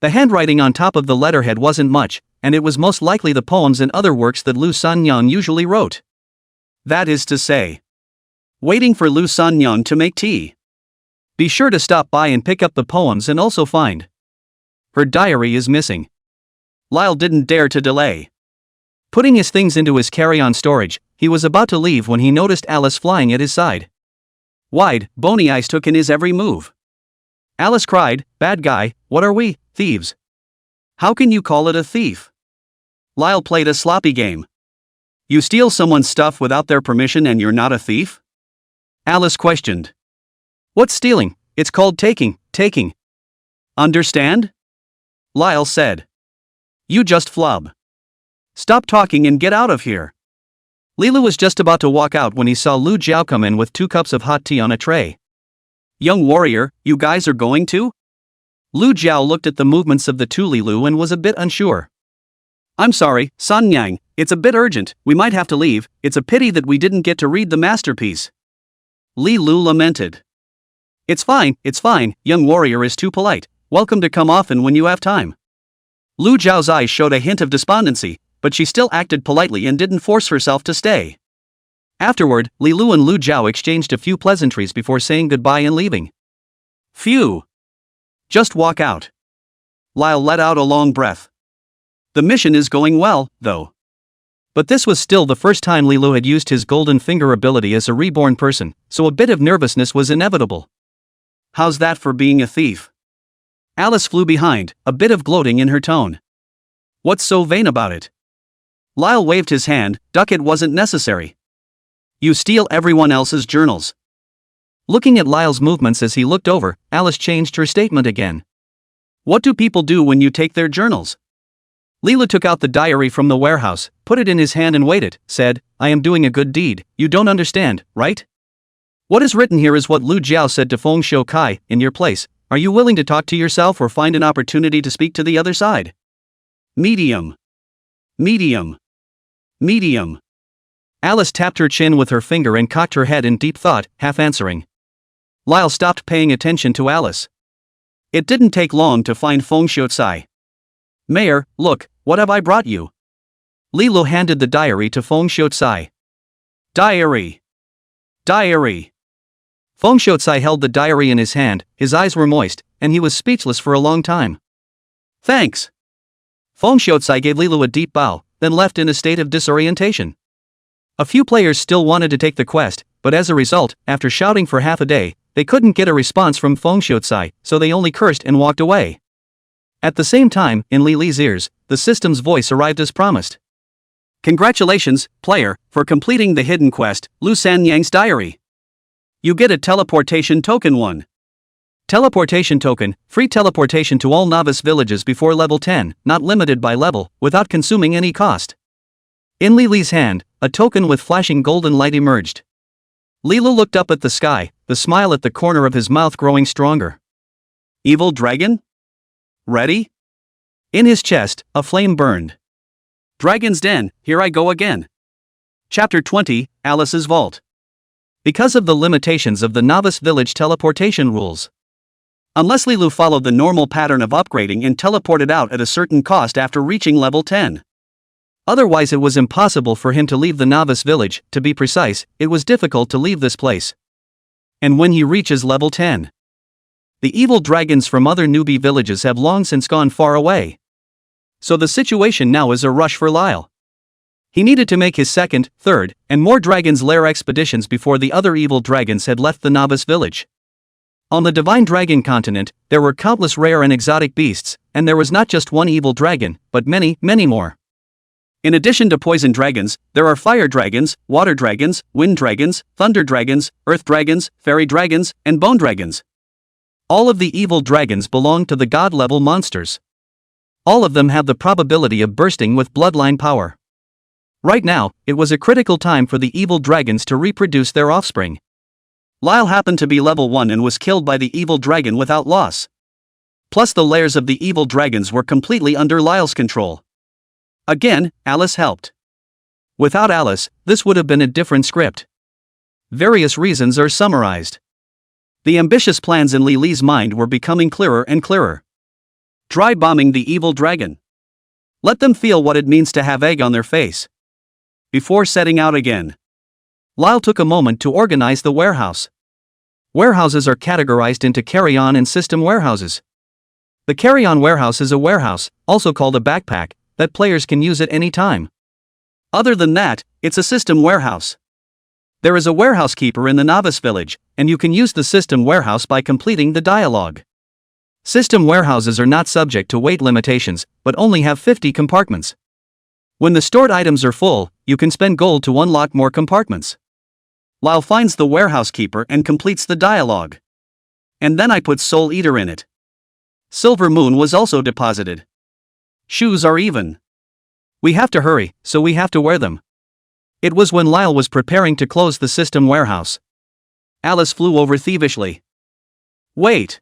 The handwriting on top of the letterhead wasn't much, and it was most likely the poems and other works that Lu San Yang usually wrote. That is to say, waiting for Lu San Yang to make tea. Be sure to stop by and pick up the poems and also find. Her diary is missing. Lyle didn't dare to delay. Putting his things into his carry-on storage, he was about to leave when he noticed Alice flying at his side. Wide, bony eyes took in his every move. Alice cried, bad guy, what are we, thieves? How can you call it a thief? Lyle played a sloppy game. You steal someone's stuff without their permission and you're not a thief? Alice questioned. What's stealing? It's called taking. Understand? Lyle said. You just flub. Stop talking and get out of here. Li Lu was just about to walk out when he saw Lu Jiao come in with 2 cups of hot tea on a tray. Young warrior, you guys are going to? Lu Jiao looked at the movements of the two Li Lu and was a bit unsure. I'm sorry, San Yang, it's a bit urgent, we might have to leave, it's a pity that we didn't get to read the masterpiece. Li Lu lamented. It's fine, young warrior is too polite, welcome to come often when you have time. Lu Jiao's eyes showed a hint of despondency, but she still acted politely and didn't force herself to stay. Afterward, Li Lu and Lu Jiao exchanged a few pleasantries before saying goodbye and leaving. Phew. Just walk out. Lyle let out a long breath. The mission is going well, though. But this was still the first time Lilu had used his golden finger ability as a reborn person, so a bit of nervousness was inevitable. How's that for being a thief? Alice flew behind, a bit of gloating in her tone. What's so vain about it? Lyle waved his hand. Duck, it wasn't necessary. You steal everyone else's journals. Looking at Lyle's movements as he looked over, Alice changed her statement again. What do people do when you take their journals? Leela took out the diary from the warehouse, put it in his hand and waited, said, I am doing a good deed. You don't understand, right? What is written here is what Lu Jiao said to Feng Shou Kai. In your place, are you willing to talk to yourself or find an opportunity to speak to the other side? Medium. Medium. Medium. Alice tapped her chin with her finger and cocked her head in deep thought, half answering. Lyle stopped paying attention to Alice. It didn't take long to find Feng Shou Tsai. Mayor, look, what have I brought you? Lilu handed the diary to Feng Shou Tsai. Diary. Diary. Feng Shou Tsai held the diary in his hand, his eyes were moist, and he was speechless for a long time. Thanks. Feng Shou Tsai gave Lilu a deep bow, then left in a state of disorientation. A few players still wanted to take the quest, but as a result, after shouting for half a day, they couldn't get a response from Feng Shou Tsai, so they only cursed and walked away. At the same time, in Li Li's ears, the system's voice arrived as promised. Congratulations, player, for completing the hidden quest, Lu Sanyang's diary. You get a teleportation token 1. Teleportation token, free teleportation to all novice villages before level 10, not limited by level, without consuming any cost. In Li Li's hand, a token with flashing golden light emerged. Lilu looked up at the sky, the smile at the corner of his mouth growing stronger. Evil dragon? Ready? In his chest, a flame burned. Dragon's Den, here I go again. Chapter 20, Alice's Vault. Because of the limitations of the novice village teleportation rules. Unless Lilu followed the normal pattern of upgrading and teleported out at a certain cost after reaching level 10. Otherwise it was impossible for him to leave the novice village. To be precise, it was difficult to leave this place. And when he reaches level 10. The evil dragons from other newbie villages have long since gone far away. So the situation now is a rush for Lyle. He needed to make his second, third, and more dragons' lair expeditions before the other evil dragons had left the novice village. On the Divine Dragon continent, there were countless rare and exotic beasts, and there was not just one evil dragon, but many, many more. In addition to poison dragons, there are fire dragons, water dragons, wind dragons, thunder dragons, earth dragons, fairy dragons, and bone dragons. All of the evil dragons belong to the god-level monsters. All of them have the probability of bursting with bloodline power. Right now, it was a critical time for the evil dragons to reproduce their offspring. Lyle happened to be level 1 and was killed by the evil dragon without loss. Plus the lairs of the evil dragons were completely under Lyle's control. Again, Alice helped. Without Alice, this would have been a different script. Various reasons are summarized. The ambitious plans in Li Li's mind were becoming clearer and clearer. Dry bombing the evil dragon. Let them feel what it means to have egg on their face. Before setting out again. Lyle took a moment to organize the warehouse. Warehouses are categorized into carry-on and system warehouses. The carry-on warehouse is a warehouse, also called a backpack, that players can use at any time. Other than that, it's a system warehouse. There is a warehouse keeper in the novice village, and you can use the system warehouse by completing the dialogue. System warehouses are not subject to weight limitations, but only have 50 compartments. When the stored items are full, you can spend gold to unlock more compartments. Lyle finds the warehouse keeper and completes the dialogue. And then I put Soul Eater in it. Silver Moon was also deposited. Shoes are even. We have to hurry, so we have to wear them. It was when Lyle was preparing to close the system warehouse. Alice flew over thievishly. Wait.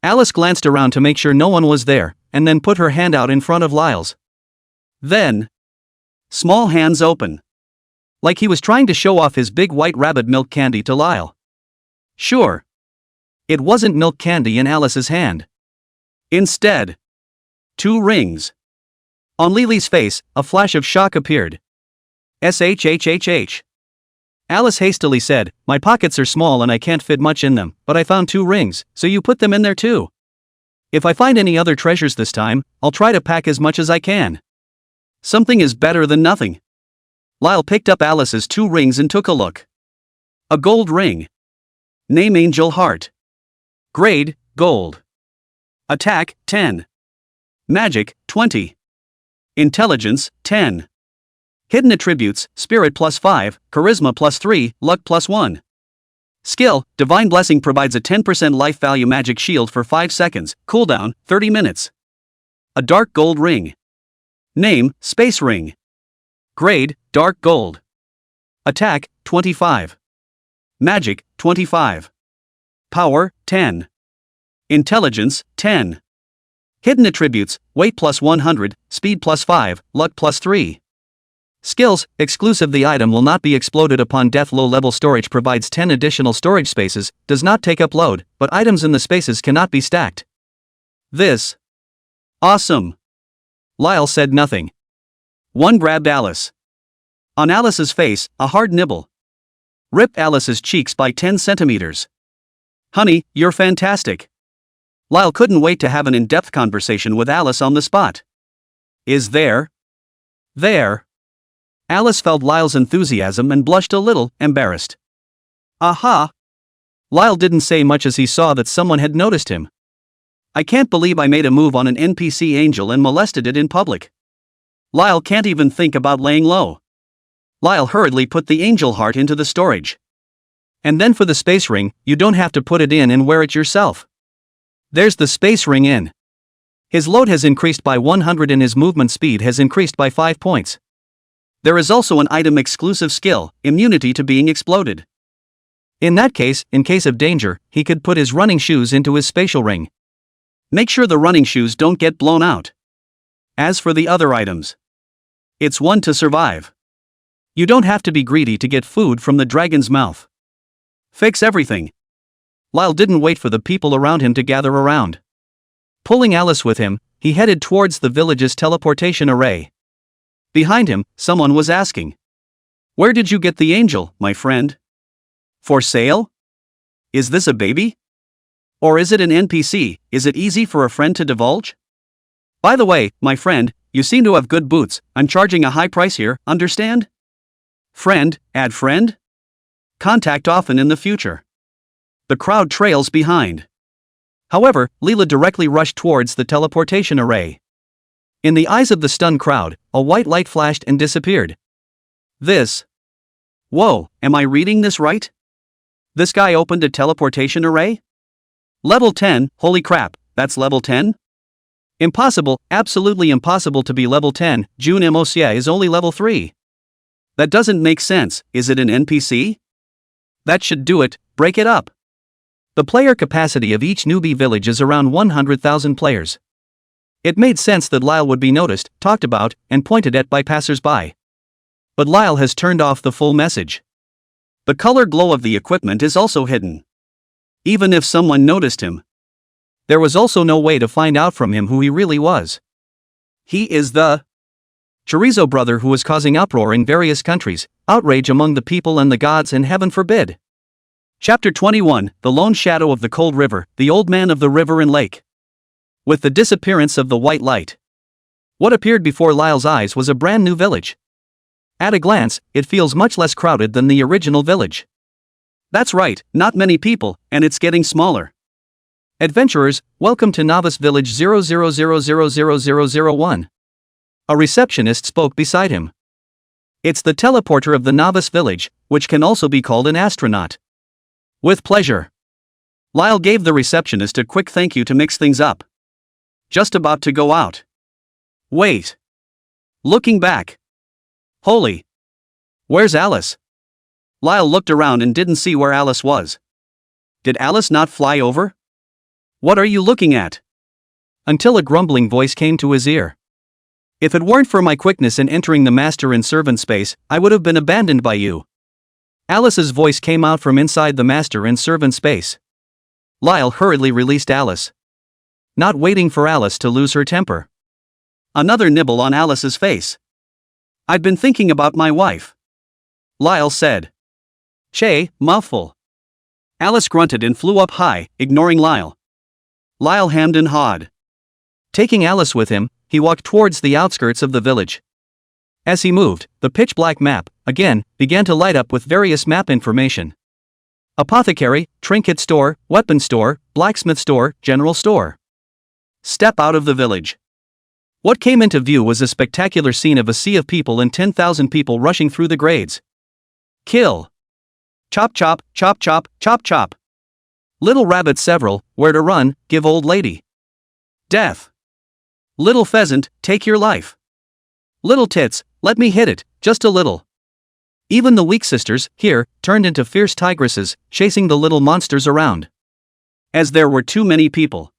Alice glanced around to make sure no one was there, and then put her hand out in front of Lyle's. Then, small hands open. Like he was trying to show off his big white rabbit milk candy to Lyle. Sure. It wasn't milk candy in Alice's hand. Instead, 2 rings. On Lily's face, a flash of shock appeared. SHHHH. Alice hastily said, my pockets are small and I can't fit much in them, but I found 2 rings, so you put them in there too. If I find any other treasures this time, I'll try to pack as much as I can. Something is better than nothing. Lyle picked up Alice's 2 rings and took a look. A gold ring. Name Angel Heart. Grade, Gold. Attack, 10. Magic, 20. Intelligence, 10. Hidden attributes, Spirit +5, Charisma +3, Luck +1. Skill, Divine Blessing provides a 10% life value magic shield for 5 seconds, cooldown, 30 minutes. A dark gold ring. Name, Space Ring. Grade, Dark Gold. Attack, 25. Magic, 25. Power, 10. Intelligence, 10. Hidden attributes, Weight +100, Speed +5, Luck +3. Skills, exclusive. The item will not be exploded upon death. Low-level storage provides 10 additional storage spaces, does not take up load, but items in the spaces cannot be stacked. This. Awesome. Lyle said nothing. One grabbed Alice. On Alice's face, a hard nibble. Ripped Alice's cheeks by 10 centimeters. Honey, you're fantastic. Lyle couldn't wait to have an in-depth conversation with Alice on the spot. Is there? There. Alice felt Lyle's enthusiasm and blushed a little, embarrassed. Aha! Lyle didn't say much as he saw that someone had noticed him. I can't believe I made a move on an NPC angel and molested it in public. Lyle can't even think about laying low. Lyle hurriedly put the angel heart into the storage. And then for the space ring, you don't have to put it in and wear it yourself. There's the space ring in. His load has increased by 100 and his movement speed has increased by 5 points. There is also an item exclusive skill, immunity to being exploded. In that case, in case of danger, he could put his running shoes into his spatial ring. Make sure the running shoes don't get blown out. As for the other items, it's one to survive. You don't have to be greedy to get food from the dragon's mouth. Fix everything. Lyle didn't wait for the people around him to gather around. Pulling Alice with him, he headed towards the village's teleportation array. Behind him, someone was asking. Where did you get the angel, my friend? For sale? Is this a baby? Or is it an NPC? Is it easy for a friend to divulge? By the way, my friend, you seem to have good boots. I'm charging a high price here, understand? Friend, add friend? Contact often in the future. The crowd trails behind. However, Leela directly rushed towards the teleportation array. In the eyes of the stunned crowd, a white light flashed and disappeared. This. Whoa, am I reading this right? This guy opened a teleportation array? Level 10, holy crap, that's level 10? Impossible, absolutely impossible to be level 10, June Mosia is only level 3. That doesn't make sense, is it an NPC? That should do it, break it up. The player capacity of each newbie village is around 100,000 players. It made sense that Lyle would be noticed, talked about, and pointed at by passers-by. But Lyle has turned off the full message. The color glow of the equipment is also hidden. Even if someone noticed him, there was also no way to find out from him who he really was. He is the chorizo brother who is causing uproar in various countries, outrage among the people and the gods, and heaven forbid. Chapter 21, The Lone Shadow of the Cold River, the Old Man of the River and Lake. With the disappearance of the white light, what appeared before Lyle's eyes was a brand new village. At a glance, it feels much less crowded than the original village. That's right, not many people, and it's getting smaller. Adventurers, welcome to Novice Village 00000001. A receptionist spoke beside him. It's the teleporter of the Novice Village, which can also be called an astronaut. With pleasure. Lyle gave the receptionist a quick thank you to mix things up. Just about to go out. Wait. Looking back. Holy. Where's Alice? Lyle looked around and didn't see where Alice was. Did Alice not fly over? What are you looking at? Until a grumbling voice came to his ear. If it weren't for my quickness in entering the master and servant space, I would have been abandoned by you. Alice's voice came out from inside the master and servant space. Lyle hurriedly released Alice, not waiting for Alice to lose her temper. Another nibble on Alice's face. I'd been thinking about my wife. Lyle said. Che, mouthful. Alice grunted and flew up high, ignoring Lyle. Lyle hemmed and hawed. Taking Alice with him, he walked towards the outskirts of the village. As he moved, the pitch-black map, again, began to light up with various map information. Apothecary, trinket store, weapon store, blacksmith store, general store. Step out of the village. What came into view was a spectacular scene of a sea of people and 10,000 people rushing through the grades. Kill. Chop chop, chop chop, chop chop. Little rabbit several, where to run, give old lady. Death. Little pheasant, take your life. Little tits, let me hit it, just a little. Even the weak sisters, here, turned into fierce tigresses, chasing the little monsters around. As there were too many people.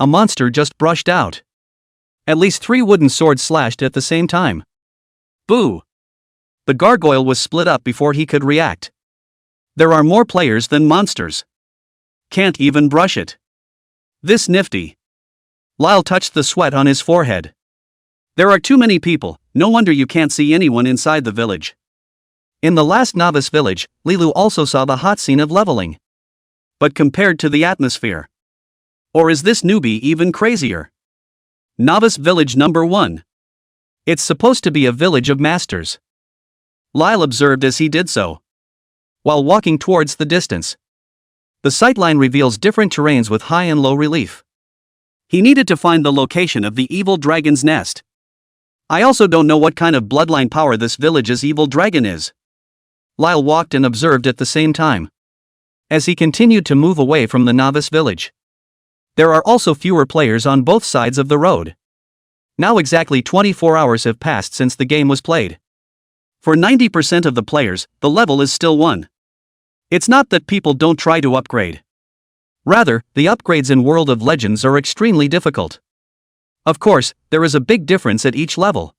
A monster just brushed out. At least 3 wooden swords slashed at the same time. Boo! The gargoyle was split up before he could react. There are more players than monsters. Can't even brush it. This nifty. Lyle touched the sweat on his forehead. There are too many people, no wonder you can't see anyone inside the village. In the last novice village, Lilu also saw the hot scene of leveling. But compared to the atmosphere. Or is this newbie even crazier? Novice village number 1. It's supposed to be a village of masters. Lyle observed as he did so. While walking towards the distance. The sightline reveals different terrains with high and low relief. He needed to find the location of the evil dragon's nest. I also don't know what kind of bloodline power this village's evil dragon is. Lyle walked and observed at the same time. As he continued to move away from the novice village. There are also fewer players on both sides of the road. Now exactly 24 hours have passed since the game was played. For 90% of the players, the level is still 1. It's not that people don't try to upgrade. Rather, the upgrades in World of Legends are extremely difficult. Of course, there is a big difference at each level.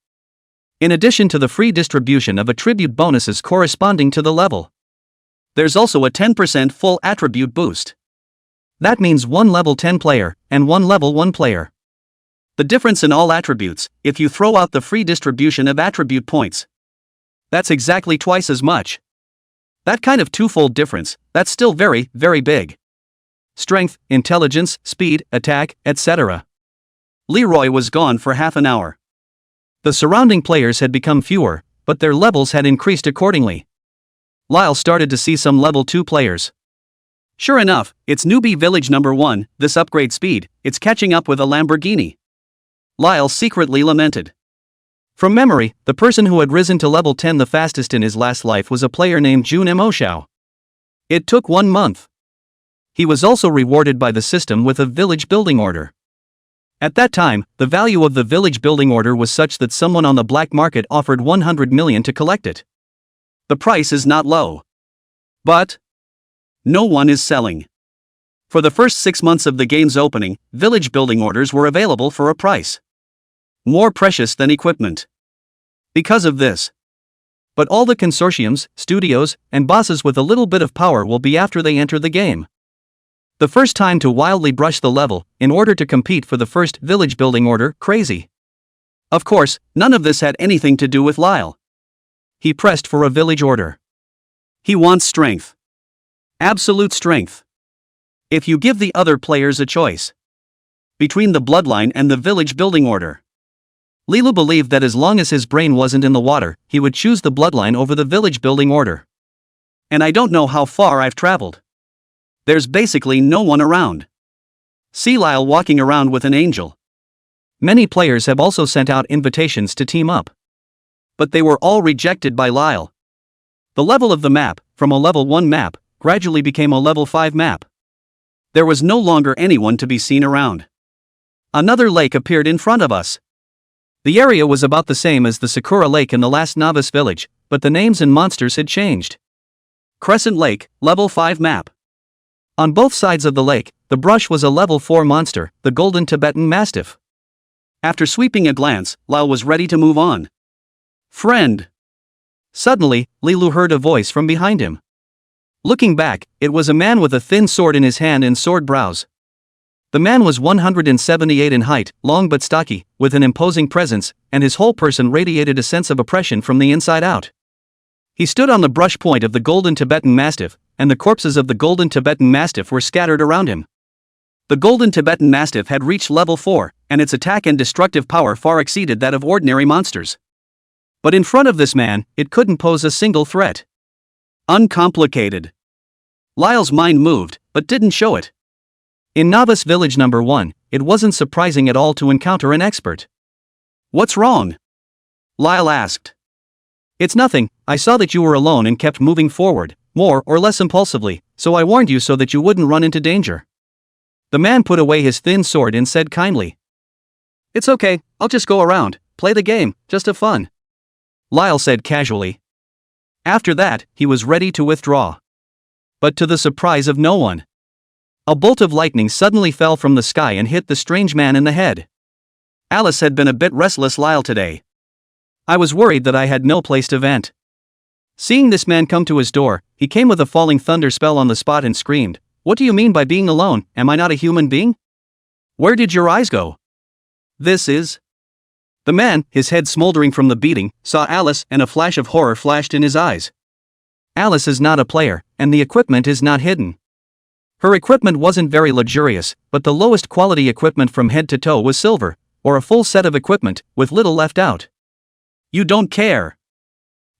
In addition to the free distribution of attribute bonuses corresponding to the level. There's also a 10% full attribute boost. That means 1 level 10 player, and 1 level 1 player. The difference in all attributes, if you throw out the free distribution of attribute points. That's exactly twice as much. That kind of twofold difference, that's still very, very big. Strength, intelligence, speed, attack, etc. Leroy was gone for half an hour. The surrounding players had become fewer, but their levels had increased accordingly. Lyle started to see some level 2 players. Sure enough, it's newbie village number 1, this upgrade speed, it's catching up with a Lamborghini. Lyle secretly lamented. From memory, the person who had risen to level 10 the fastest in his last life was a player named Jun Emoshao. It took 1 month. He was also rewarded by the system with a village building order. At that time, the value of the village building order was such that someone on the black market offered 100 million to collect it. The price is not low. But no one is selling. For the first 6 months of the game's opening, village building orders were available for a price more precious than equipment. Because of this. But all the consortiums, studios, and bosses with a little bit of power will be after they enter the game. The first time to wildly brush the level, in order to compete for the first village building order, crazy. Of course, none of this had anything to do with Lyle. He pressed for a village order. He wants strength. Absolute strength. If you give the other players a choice between the bloodline and the village building order. Lilu believed that as long as his brain wasn't in the water, he would choose the bloodline over the village building order. And I don't know how far I've traveled. There's basically no one around. See Lyle walking around with an angel. Many players have also sent out invitations to team up. But they were all rejected by Lyle. The level of the map, from a level 1 map, gradually became a level 5 map. There was no longer anyone to be seen around. Another lake appeared in front of us. The area was about the same as the Sakura Lake in the last novice village, but the names and monsters had changed. Crescent Lake, level 5 map. On both sides of the lake, the brush was a level 4 monster, the golden Tibetan Mastiff. After sweeping a glance, Lyle was ready to move on. Friend. Suddenly, Lilu heard a voice from behind him. Looking back, it was a man with a thin sword in his hand and sword brows. The man was 178 in height, long but stocky, with an imposing presence, and his whole person radiated a sense of oppression from the inside out. He stood on the brush point of the golden Tibetan Mastiff, and the corpses of the golden Tibetan Mastiff were scattered around him. The golden Tibetan Mastiff had reached level 4, and its attack and destructive power far exceeded that of ordinary monsters. But in front of this man, it couldn't pose a single threat. Uncomplicated. Lyle's mind moved, but didn't show it. In Novice Village number 1, it wasn't surprising at all to encounter an expert. "What's wrong?" Lyle asked. "It's nothing, I saw that you were alone and kept moving forward, more or less impulsively, so I warned you so that you wouldn't run into danger." The man put away his thin sword and said kindly, "It's okay, I'll just go around, play the game, just have fun," Lyle said casually. After that, he was ready to withdraw. But to the surprise of no one, a bolt of lightning suddenly fell from the sky and hit the strange man in the head. Alice had been a bit restless Lyle today. "I was worried that I had no place to vent." Seeing this man come to his door, he came with a falling thunder spell on the spot and screamed, "What do you mean by being alone? Am I not a human being? Where did your eyes go? This is..." The man, his head smoldering from the beating, saw Alice and a flash of horror flashed in his eyes. Alice is not a player, and the equipment is not hidden. Her equipment wasn't very luxurious, but the lowest quality equipment from head to toe was silver, or a full set of equipment, with little left out. "You don't care."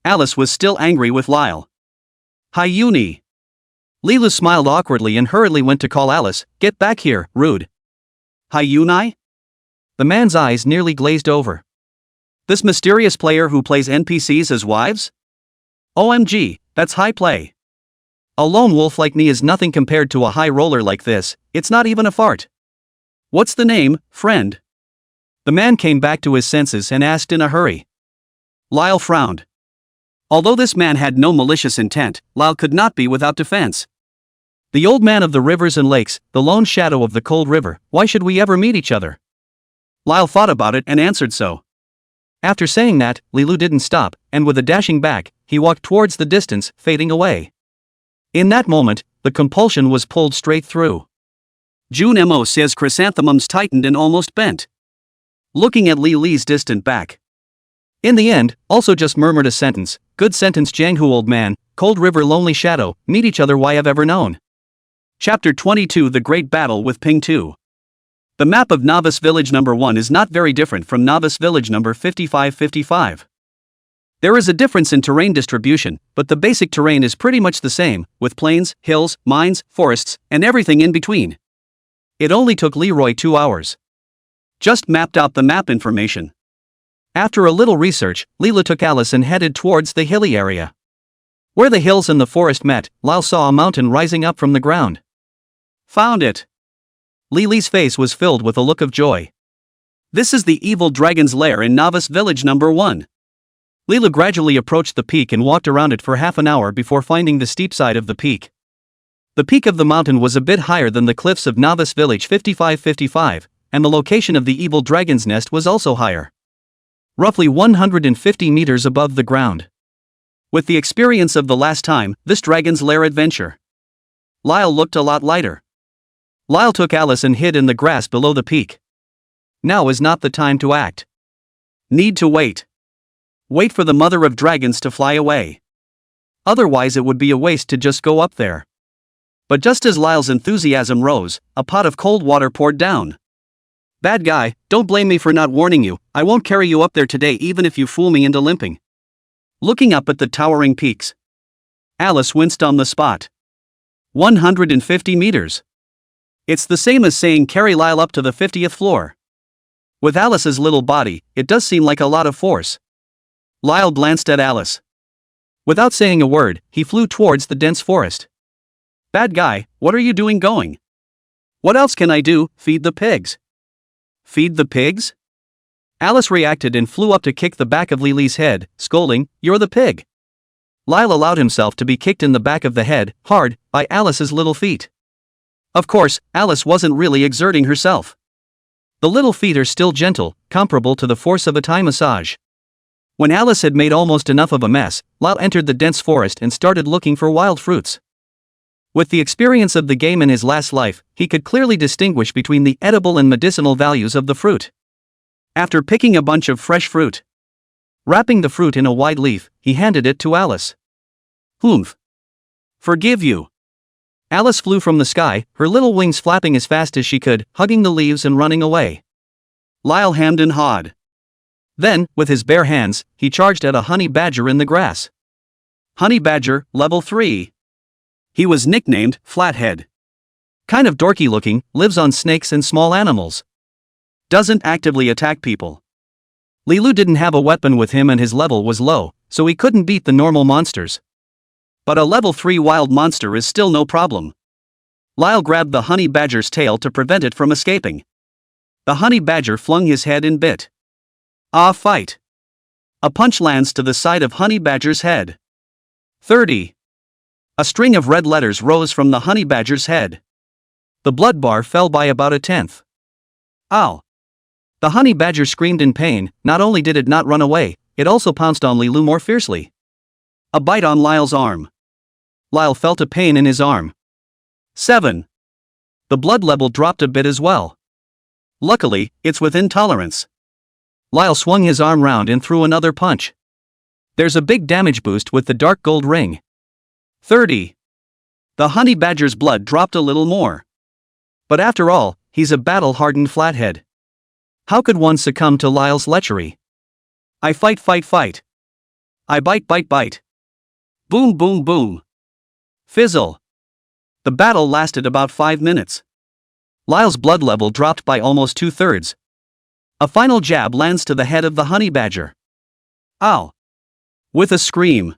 Alice was still angry with Lyle. "Hyuni." Lilu smiled awkwardly and hurriedly went to call Alice, "Get back here, rude." "Hyuni?" The man's eyes nearly glazed over. "This mysterious player who plays NPCs as wives? OMG, that's high play. A lone wolf like me is nothing compared to a high roller like this, it's not even a fart. What's the name, friend?" The man came back to his senses and asked in a hurry. Lyle frowned. Although this man had no malicious intent, Lyle could not be without defense. "The old man of the rivers and lakes, the lone shadow of the cold river, why should we ever meet each other?" Lyle thought about it and answered so. After saying that, Lilu didn't stop, and with a dashing back, he walked towards the distance, fading away. In that moment, the compulsion was pulled straight through. June Mo says chrysanthemums tightened and almost bent. Looking at Li Li's distant back. In the end, also just murmured a sentence, "Good sentence Jianghu old man, cold river lonely shadow, meet each other why I've ever known." Chapter 22 The Great Battle with Ping 2. The map of Novice Village number 1 is not very different from Novice Village number 5555. There is a difference in terrain distribution, but the basic terrain is pretty much the same, with plains, hills, mines, forests, and everything in between. It only took Leroy 2 hours. Just mapped out the map information. After a little research, Leela took Alice and headed towards the hilly area. Where the hills and the forest met, Lyle saw a mountain rising up from the ground. "Found it." Lily's face was filled with a look of joy. "This is the evil dragon's lair in Novice Village number 1. Leela gradually approached the peak and walked around it for half an hour before finding the steep side of the peak. The peak of the mountain was a bit higher than the cliffs of Novice Village 5555, and the location of the evil dragon's nest was also higher. Roughly 150 meters above the ground. With the experience of the last time, this dragon's lair adventure, Lyle looked a lot lighter. Lyle took Alice and hid in the grass below the peak. Now is not the time to act. Need to wait. Wait for the mother of dragons to fly away. Otherwise it would be a waste to just go up there. But just as Lyle's enthusiasm rose, a pot of cold water poured down. "Bad guy, don't blame me for not warning you, I won't carry you up there today even if you fool me into limping." Looking up at the towering peaks, Alice winced on the spot. 150 meters. It's the same as saying carry Lyle up to the 50th floor. With Alice's little body, it does seem like a lot of force. Lyle glanced at Alice. Without saying a word, he flew towards the dense forest. "Bad guy, what are you doing going?" "What else can I do, feed the pigs." "Feed the pigs?" Alice reacted and flew up to kick the back of Lily's head, scolding, "You're the pig." Lyle allowed himself to be kicked in the back of the head, hard, by Alice's little feet. Of course, Alice wasn't really exerting herself. The little feet are still gentle, comparable to the force of a Thai massage. When Alice had made almost enough of a mess, Lyle entered the dense forest and started looking for wild fruits. With the experience of the game in his last life, he could clearly distinguish between the edible and medicinal values of the fruit. After picking a bunch of fresh fruit, wrapping the fruit in a wide leaf, he handed it to Alice. "Humph. Forgive you." Alice flew from the sky, her little wings flapping as fast as she could, hugging the leaves and running away. Lyle hemmed and hawed. Then, with his bare hands, he charged at a honey badger in the grass. Honey badger, level 3. He was nicknamed Flathead. Kind of dorky looking, lives on snakes and small animals. Doesn't actively attack people. Lilu didn't have a weapon with him and his level was low, so he couldn't beat the normal monsters. But a level 3 wild monster is still no problem. Lyle grabbed the honey badger's tail to prevent it from escaping. The honey badger flung his head and bit. Fight. A punch lands to the side of honey badger's head. 30. A string of red letters rose from the honey badger's head. The blood bar fell by about 1/10. Ow. The honey badger screamed in pain. Not only did it not run away, it also pounced on Lilu more fiercely. A bite on Lyle's arm. Lyle felt a pain in his arm. 7. The blood level dropped a bit as well. Luckily, it's within tolerance. Lyle swung his arm round and threw another punch. There's a big damage boost with the dark gold ring. 30. The honey badger's blood dropped a little more. But after all, he's a battle-hardened flathead. How could one succumb to Lyle's lechery? I fight. I bite. Boom boom boom. Fizzle. The battle lasted about 5 minutes. Lyle's blood level dropped by almost 2/3. A final jab lands to the head of the honey badger. Ow. With a scream.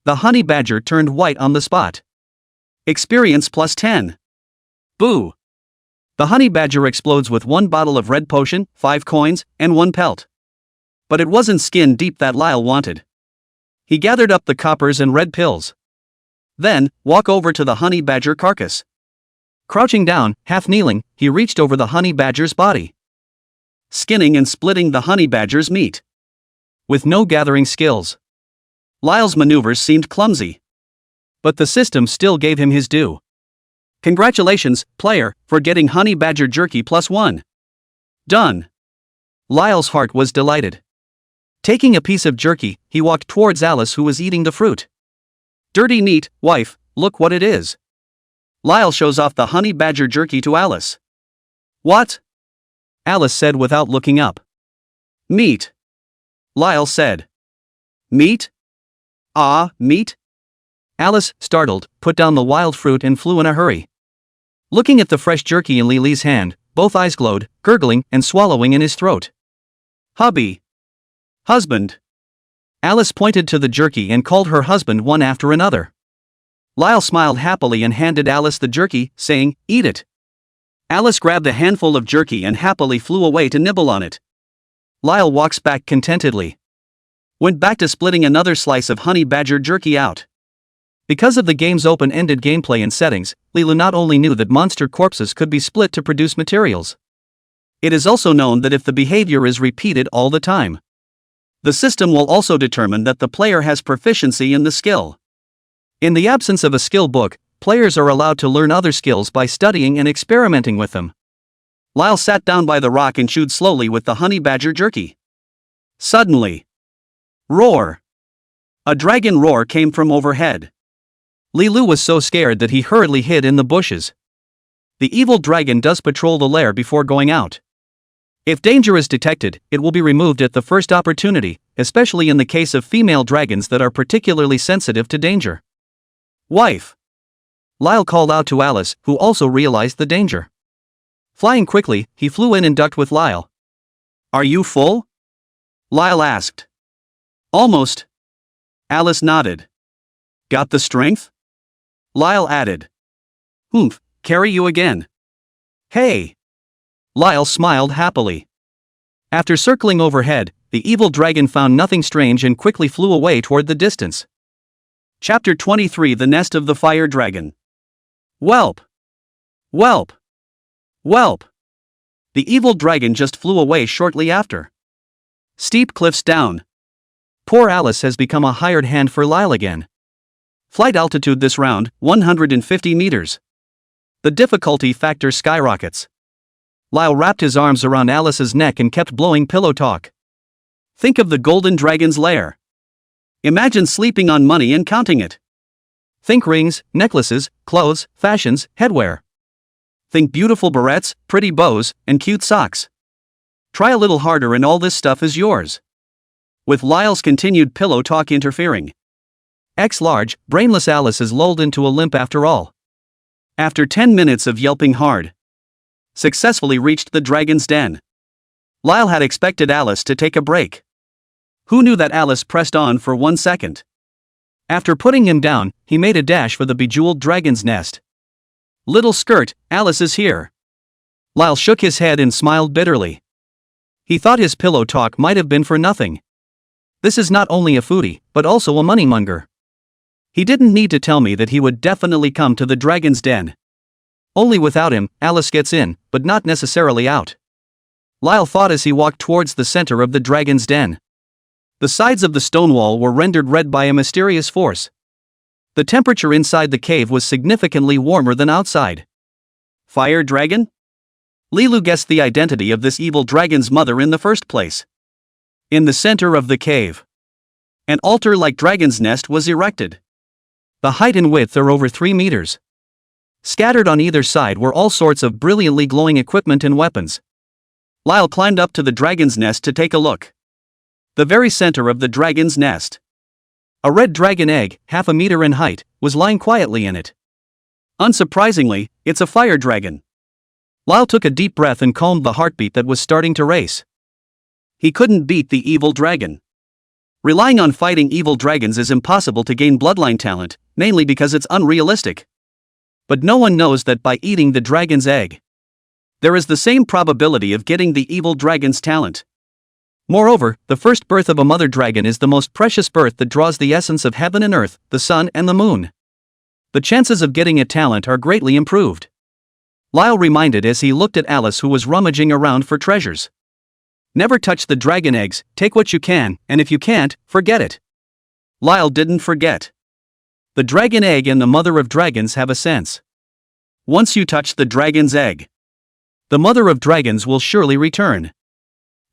The honey badger turned white on the spot. Experience plus 10. Boo. The honey badger explodes with 1 bottle of red potion, 5 coins, and 1 pelt. But it wasn't skin deep that Lyle wanted. He gathered up the coppers and red pills. Then, walk over to the honey badger carcass. Crouching down, half kneeling, he reached over the honey badger's body. Skinning and splitting the honey badger's meat. With no gathering skills. Lyle's maneuvers seemed clumsy. But the system still gave him his due. Congratulations, player, for getting honey badger jerky plus 1. Done. Lyle's heart was delighted. Taking a piece of jerky, he walked towards Alice who was eating the fruit. Dirty neat, wife, look what it is. Lyle shows off the honey badger jerky to Alice. What? Alice said without looking up. Meat. Lyle said. Meat? Meat? Alice, startled, put down the wild fruit and flew in a hurry. Looking at the fresh jerky in Lily's hand, both eyes glowed, gurgling and swallowing in his throat. Hubby. Husband. Alice pointed to the jerky and called her husband one after another. Lyle smiled happily and handed Alice the jerky, saying, "Eat it." Alice grabbed a handful of jerky and happily flew away to nibble on it. Lyle walks back contentedly. Went back to splitting another slice of honey badger jerky out. Because of the game's open-ended gameplay and settings, Lilu not only knew that monster corpses could be split to produce materials. It is also known that if the behavior is repeated all the time, the system will also determine that the player has proficiency in the skill. In the absence of a skill book, players are allowed to learn other skills by studying and experimenting with them. Lyle sat down by the rock and chewed slowly with the honey badger jerky. Suddenly, roar! A dragon roar came from overhead. Lilu was so scared that he hurriedly hid in the bushes. The evil dragon does patrol the lair before going out. If danger is detected, it will be removed at the first opportunity, especially in the case of female dragons that are particularly sensitive to danger. Wife! Lyle called out to Alice, who also realized the danger. Flying quickly, he flew in and ducked with Lyle. Are you full? Lyle asked. Almost. Alice nodded. Got the strength? Lyle added. Oomph, carry you again. Hey! Lyle smiled happily. After circling overhead, the evil dragon found nothing strange and quickly flew away toward the distance. Chapter 23 The Nest of the Fire Dragon. Whelp! Whelp! Whelp! The evil dragon just flew away shortly after. Steep cliffs down. Poor Alice has become a hired hand for Lyle again. Flight altitude this round, 150 meters. The difficulty factor skyrockets. Lyle wrapped his arms around Alice's neck and kept blowing pillow talk. Think of the golden dragon's lair. Imagine sleeping on money and counting it. Think rings, necklaces, clothes, fashions, headwear. Think beautiful barrettes, pretty bows, and cute socks. Try a little harder and all this stuff is yours. With Lyle's continued pillow talk interfering. Large, brainless Alice is lulled into a limp after all. After 10 minutes of yelping hard. Successfully reached the dragon's den. Lyle had expected Alice to take a break. Who knew that Alice pressed on for 1 second? After putting him down, he made a dash for the bejeweled dragon's nest. Little skirt, Alice is here. Lyle shook his head and smiled bitterly. He thought his pillow talk might have been for nothing. This is not only a foodie, but also a moneymonger. He didn't need to tell me that he would definitely come to the dragon's den. Only without him, Alice gets in, but not necessarily out. Lyle thought as he walked towards the center of the dragon's den. The sides of the stone wall were rendered red by a mysterious force. The temperature inside the cave was significantly warmer than outside. Fire dragon? Lilu guessed the identity of this evil dragon's mother in the first place. In the center of the cave, an altar-like dragon's nest was erected. The height and width are over 3 meters. Scattered on either side were all sorts of brilliantly glowing equipment and weapons. Lyle climbed up to the dragon's nest to take a look. The very center of the dragon's nest. A red dragon egg, half a meter in height, was lying quietly in it. Unsurprisingly, it's a fire dragon. Lyle took a deep breath and calmed the heartbeat that was starting to race. He couldn't beat the evil dragon. Relying on fighting evil dragons is impossible to gain bloodline talent, mainly because it's unrealistic. But no one knows that by eating the dragon's egg, there is the same probability of getting the evil dragon's talent. Moreover, the first birth of a mother dragon is the most precious birth that draws the essence of heaven and earth, the sun and the moon. The chances of getting a talent are greatly improved. Lyle reminded as he looked at Alice, who was rummaging around for treasures. Never touch the dragon eggs, take what you can, and if you can't, forget it. Lyle didn't forget. The dragon egg and the mother of dragons have a sense. Once you touch the dragon's egg, the mother of dragons will surely return.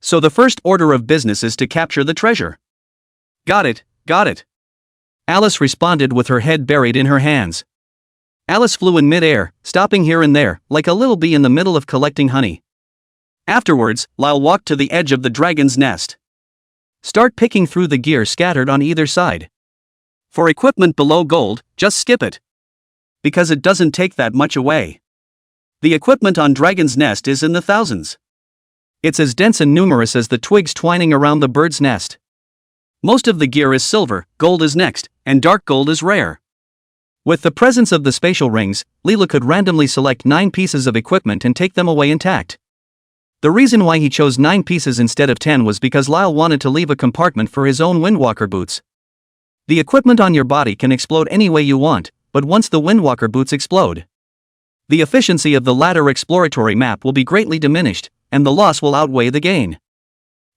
So the first order of business is to capture the treasure. Got it, got it. Alice responded with her head buried in her hands. Alice flew in mid-air, stopping here and there, like a little bee in the middle of collecting honey. Afterwards, Lyle walked to the edge of the dragon's nest. Start picking through the gear scattered on either side. For equipment below gold, just skip it. Because it doesn't take that much away. The equipment on Dragon's Nest is in the thousands. It's as dense and numerous as the twigs twining around the bird's nest. Most of the gear is silver, gold is next, and dark gold is rare. With the presence of the spatial rings, Leela could randomly select 9 pieces of equipment and take them away intact. The reason why he chose 9 pieces instead of 10 was because Lyle wanted to leave a compartment for his own Windwalker boots. The equipment on your body can explode any way you want, but once the Windwalker boots explode, the efficiency of the latter exploratory map will be greatly diminished, and the loss will outweigh the gain.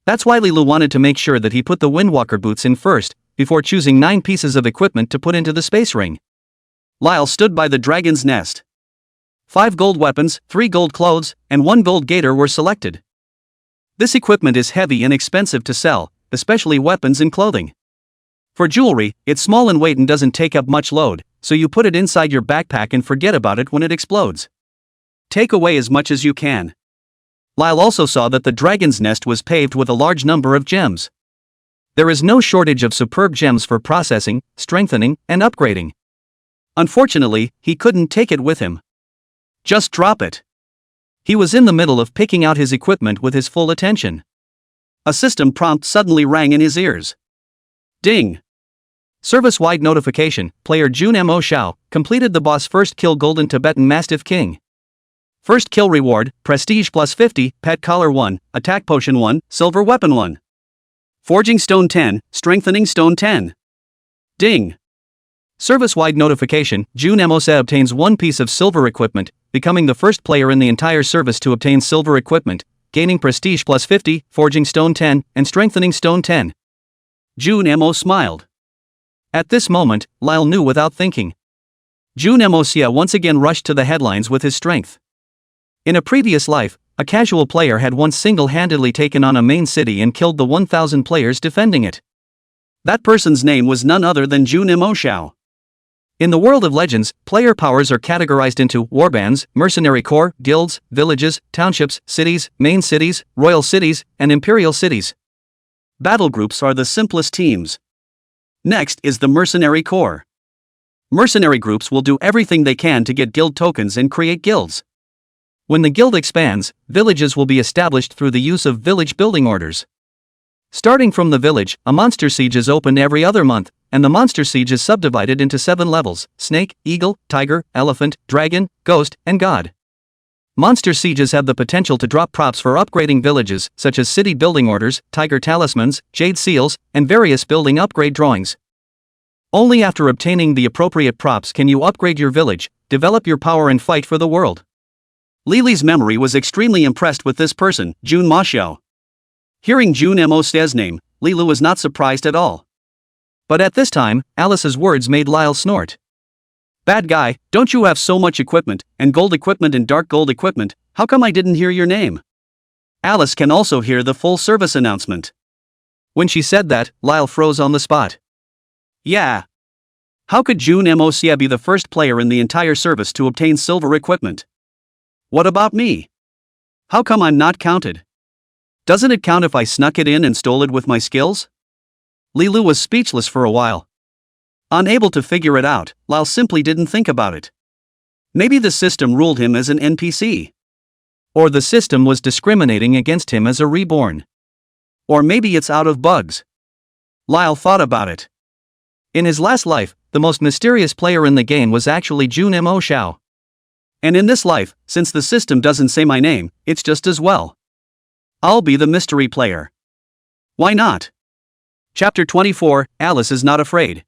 That's why Lilu wanted to make sure that he put the Windwalker boots in first, before choosing 9 pieces of equipment to put into the space ring. Lyle stood by the dragon's nest. 5 gold weapons, 3 gold clothes, and 1 gold gaiter were selected. This equipment is heavy and expensive to sell, especially weapons and clothing. For jewelry, it's small in weight and doesn't take up much load, so you put it inside your backpack and forget about it when it explodes. Take away as much as you can. Lyle also saw that the dragon's nest was paved with a large number of gems. There is no shortage of superb gems for processing, strengthening, and upgrading. Unfortunately, he couldn't take it with him. Just drop it. He was in the middle of picking out his equipment with his full attention. A system prompt suddenly rang in his ears. Ding! Service-wide notification, player Jun Mo Xiao, completed the boss first kill Golden Tibetan Mastiff King. First kill reward, Prestige plus 50, Pet Collar 1, Attack Potion 1, Silver Weapon 1. Forging Stone 10, Strengthening Stone 10. Ding! Service-wide notification, Jun Mo Se obtains 1 piece of silver equipment, becoming the first player in the entire service to obtain silver equipment, gaining Prestige plus 50, Forging Stone 10, and Strengthening Stone 10. Jun Mo smiled. At this moment, Lyle knew without thinking. Jun Mo Sia once again rushed to the headlines with his strength. In a previous life, a casual player had once single-handedly taken on a main city and killed the 1,000 players defending it. That person's name was none other than Jun Mo Xiao. In the world of legends, player powers are categorized into warbands, mercenary corps, guilds, villages, townships, cities, main cities, royal cities, and imperial cities. Battle groups are the simplest teams. Next is the mercenary corps. Mercenary groups will do everything they can to get guild tokens and create guilds. When the guild expands, villages will be established through the use of village building orders. Starting from the village, a monster siege is opened every other month, and the monster siege is subdivided into 7 levels: snake, eagle, tiger, elephant, dragon, ghost, and god. Monster sieges have the potential to drop props for upgrading villages, such as city building orders, tiger talismans, jade seals, and various building upgrade drawings. Only after obtaining the appropriate props can you upgrade your village, develop your power and fight for the world. Lily's memory was extremely impressed with this person, Jun Ma Xiao. Hearing Jun Mo Ste's name, Lilu was not surprised at all. But at this time, Alice's words made Lyle snort. "Bad guy, don't you have so much equipment, and gold equipment and dark gold equipment, how come I didn't hear your name?" Alice can also hear the full service announcement. When she said that, Lyle froze on the spot. Yeah. How could Jun Mo Ste be the first player in the entire service to obtain silver equipment? What about me? How come I'm not counted? Doesn't it count if I snuck it in and stole it with my skills? Lilu was speechless for a while. Unable to figure it out, Lyle simply didn't think about it. Maybe the system ruled him as an NPC. Or the system was discriminating against him as a reborn. Or maybe it's out of bugs. Lyle thought about it. In his last life, the most mysterious player in the game was actually Jun Mo Xiao. And in this life, since the system doesn't say my name, it's just as well. I'll be the mystery player. Why not? Chapter 24, Alice is not afraid.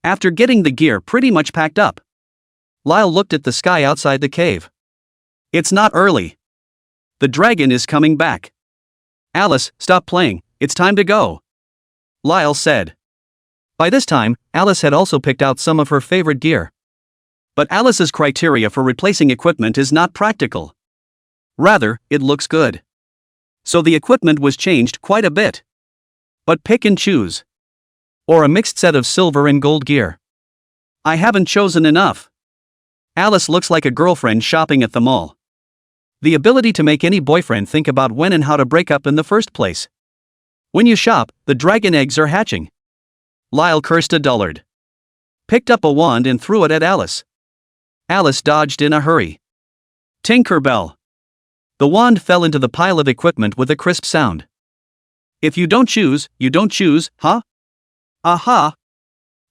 After getting the gear pretty much packed up, Lyle looked at the sky outside the cave. It's not early. The dragon is coming back. Alice, stop playing, it's time to go, Lyle said. By this time, Alice had also picked out some of her favorite gear. But Alice's criteria for replacing equipment is not practical. Rather, it looks good. So the equipment was changed quite a bit. But pick and choose. Or a mixed set of silver and gold gear. I haven't chosen enough. Alice looks like a girlfriend shopping at the mall. The ability to make any boyfriend think about when and how to break up in the first place. When you shop, the dragon eggs are hatching. Lyle cursed a dullard. Picked up a wand and threw it at Alice. Alice dodged in a hurry. Tinkerbell. The wand fell into the pile of equipment with a crisp sound. If you don't choose, huh? Aha!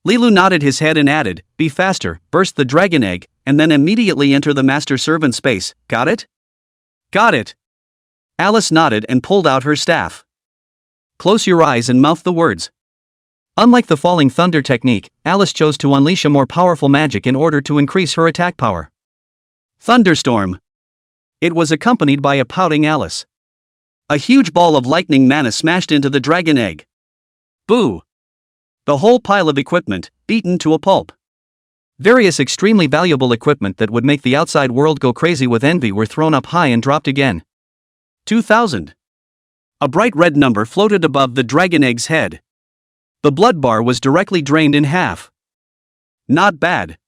Lilu nodded his head and added, be faster, burst the dragon egg, and then immediately enter the master servant space, got it? Got it! Alice nodded and pulled out her staff. Close your eyes and mouth the words. Unlike the falling thunder technique, Alice chose to unleash a more powerful magic in order to increase her attack power. Thunderstorm. It was accompanied by a pouting Alice. A huge ball of lightning mana smashed into the dragon egg. Boo! The whole pile of equipment, beaten to a pulp. Various extremely valuable equipment that would make the outside world go crazy with envy were thrown up high and dropped again. 2,000. A bright red number floated above the dragon egg's head. The blood bar was directly drained in half. Not bad.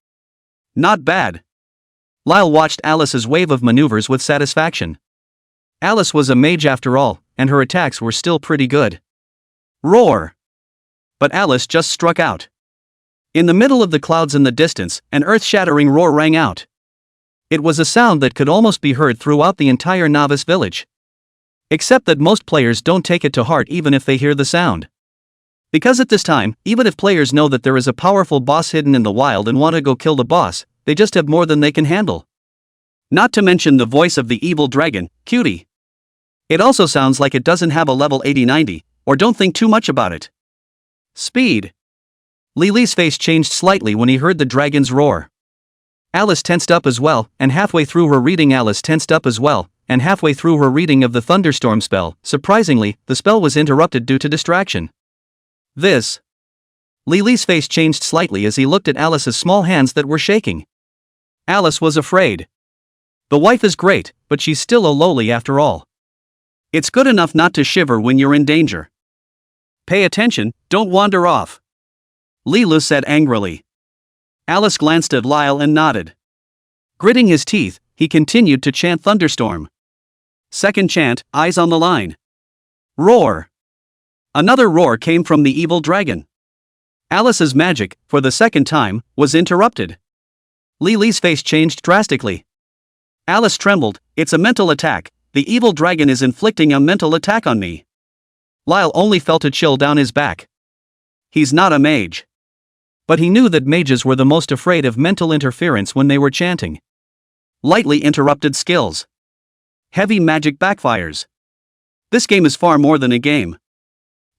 Not bad. Lyle watched Alice's wave of maneuvers with satisfaction. Alice was a mage after all, and her attacks were still pretty good. Roar! But Alice just struck out. In the middle of the clouds in the distance, an earth-shattering roar rang out. It was a sound that could almost be heard throughout the entire novice village. Except that most players don't take it to heart even if they hear the sound. Because at this time, even if players know that there is a powerful boss hidden in the wild and want to go kill the boss, they just have more than they can handle. Not to mention the voice of the evil dragon, Cutie. It also sounds like it doesn't have a level 80-90, or don't think too much about it. Speed. Lily's face changed slightly when he heard the dragon's roar. Alice tensed up as well, and halfway through her reading of the thunderstorm spell, surprisingly, the spell was interrupted due to distraction. This. Lily's face changed slightly as he looked at Alice's small hands that were shaking. Alice was afraid. The wife is great, but she's still a lowly after all. It's good enough not to shiver when you're in danger. Pay attention, don't wander off. Lilu said angrily. Alice glanced at Lyle and nodded. Gritting his teeth, he continued to chant thunderstorm. Second chant, eyes on the line. Roar. Another roar came from the evil dragon. Alice's magic, for the second time, was interrupted. Lily's face changed drastically. Alice trembled. It's a mental attack. The evil dragon is inflicting a mental attack on me. Lyle only felt a chill down his back. He's not a mage. But he knew that mages were the most afraid of mental interference when they were chanting. Lightly interrupted skills. Heavy magic backfires. This game is far more than a game.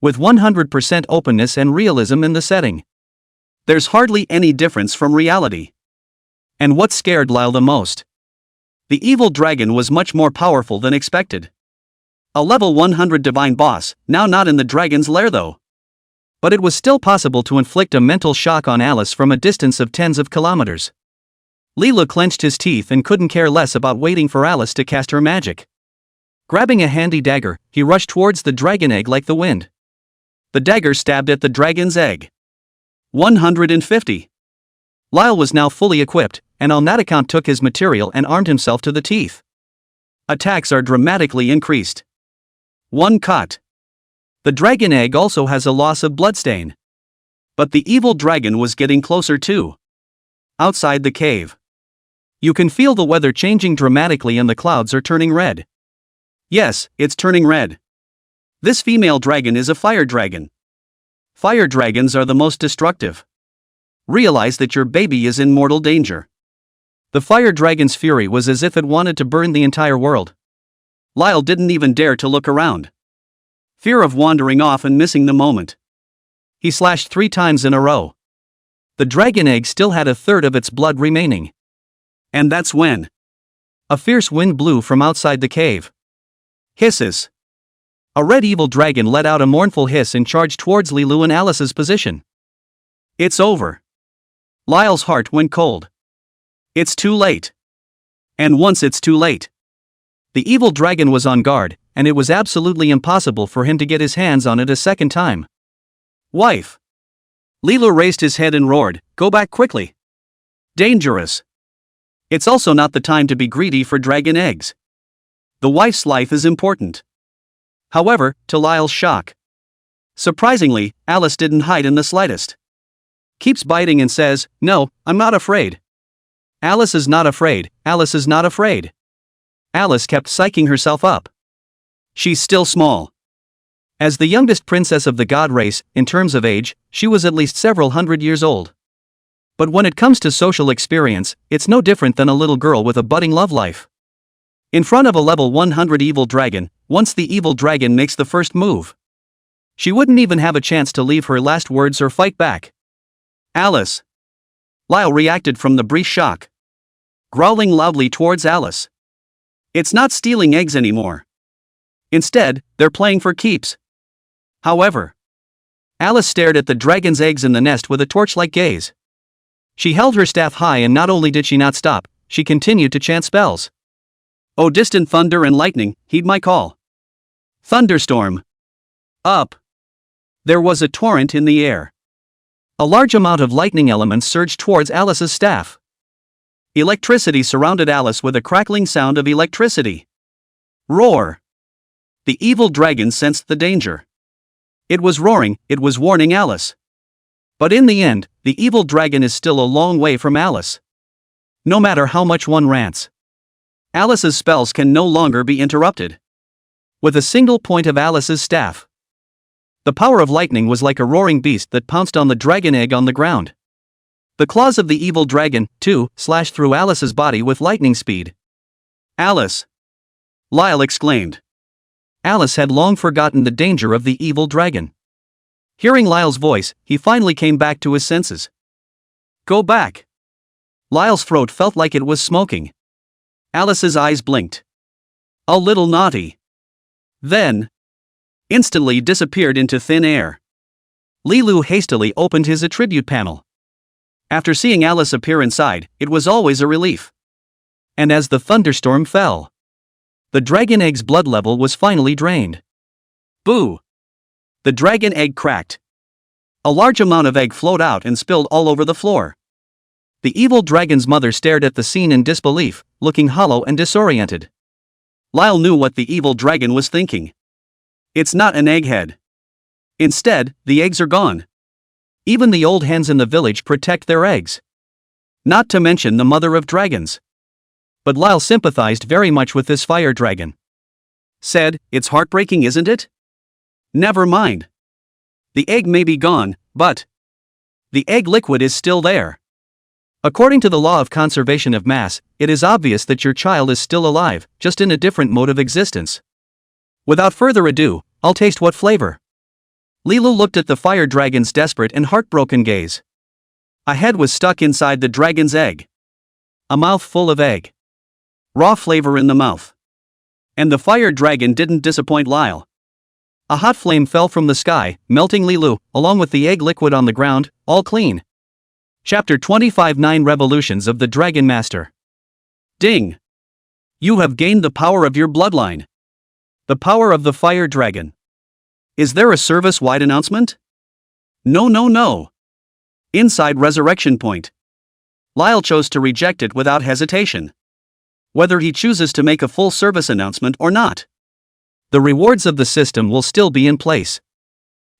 With 100% openness and realism in the setting. There's hardly any difference from reality. And what scared Lyle the most? The evil dragon was much more powerful than expected. A level 100 divine boss, now not in the dragon's lair though. But it was still possible to inflict a mental shock on Alice from a distance of tens of kilometers. Lilo clenched his teeth and couldn't care less about waiting for Alice to cast her magic. Grabbing a handy dagger, he rushed towards the dragon egg like the wind. The dagger stabbed at the dragon's egg. 150. Lyle was now fully equipped, and on that account took his material and armed himself to the teeth. Attacks are dramatically increased. 1 cut. The dragon egg also has a loss of bloodstain. But the evil dragon was getting closer too. Outside the cave. You can feel the weather changing dramatically and the clouds are turning red. Yes, it's turning red. This female dragon is a fire dragon. Fire dragons are the most destructive. Realize that your baby is in mortal danger. The fire dragon's fury was as if it wanted to burn the entire world. Lyle didn't even dare to look around. Fear of wandering off and missing the moment. He slashed 3 times in a row. The dragon egg still had a third of its blood remaining. And that's when a fierce wind blew from outside the cave. Hisses. A red evil dragon let out a mournful hiss and charged towards Lilu and Alice's position. It's over. Lyle's heart went cold. It's too late. And once it's too late. The evil dragon was on guard, and it was absolutely impossible for him to get his hands on it a second time. Wife. Lilu raised his head and roared, go back quickly. Dangerous. It's also not the time to be greedy for dragon eggs. The wife's life is important. However, to Lyle's shock. Surprisingly, Alice didn't hide in the slightest. Keeps biting and says, no, I'm not afraid. Alice is not afraid, Alice is not afraid. Alice kept psyching herself up. She's still small. As the youngest princess of the god race, in terms of age, she was at least several hundred years old. But when it comes to social experience, it's no different than a little girl with a budding love life. In front of a level 100 evil dragon, once the evil dragon makes the first move, she wouldn't even have a chance to leave her last words or fight back. Alice. Lyle reacted from the brief shock. Growling loudly towards Alice. It's not stealing eggs anymore. Instead, they're playing for keeps. However, Alice stared at the dragon's eggs in the nest with a torch-like gaze. She held her staff high, and not only did she not stop, she continued to chant spells. Oh, distant thunder and lightning, heed my call. Thunderstorm. Up. There was a torrent in the air. A large amount of lightning elements surged towards Alice's staff. Electricity surrounded Alice with a crackling sound of electricity. Roar. The evil dragon sensed the danger. It was roaring, it was warning Alice. But in the end, the evil dragon is still a long way from Alice. No matter how much one rants, Alice's spells can no longer be interrupted. With a single point of Alice's staff, the power of lightning was like a roaring beast that pounced on the dragon egg on the ground. The claws of the evil dragon, too, slashed through Alice's body with lightning speed. Alice! Lyle exclaimed. Alice had long forgotten the danger of the evil dragon. Hearing Lyle's voice, he finally came back to his senses. Go back! Lyle's throat felt like it was smoking. Alice's eyes blinked. A little naughty. Then, instantly disappeared into thin air. Lilu hastily opened his attribute panel. After seeing Alice appear inside, it was always a relief. And as the thunderstorm fell, the dragon egg's blood level was finally drained. Boo! The dragon egg cracked. A large amount of egg flowed out and spilled all over the floor. The evil dragon's mother stared at the scene in disbelief, looking hollow and disoriented. Lyle knew what the evil dragon was thinking. It's not an egghead. Instead, the eggs are gone. Even the old hens in the village protect their eggs. Not to mention the mother of dragons. But Lyle sympathized very much with this fire dragon. Said, "It's heartbreaking, isn't it? Never mind. The egg may be gone, but the egg liquid is still there. According to the law of conservation of mass, it is obvious that your child is still alive, just in a different mode of existence. Without further ado, I'll taste what flavor." Lilu looked at the fire dragon's desperate and heartbroken gaze. A head was stuck inside the dragon's egg. A mouth full of egg. Raw flavor in the mouth. And the fire dragon didn't disappoint Lyle. A hot flame fell from the sky, melting Lilu, along with the egg liquid on the ground, all clean. Chapter 25 9 Revolutions of the Dragon Master. Ding! You have gained the power of your bloodline. The power of the fire dragon. Is there a service-wide announcement? No. Inside Resurrection Point. Lyle chose to reject it without hesitation. Whether he chooses to make a full service announcement or not, the rewards of the system will still be in place.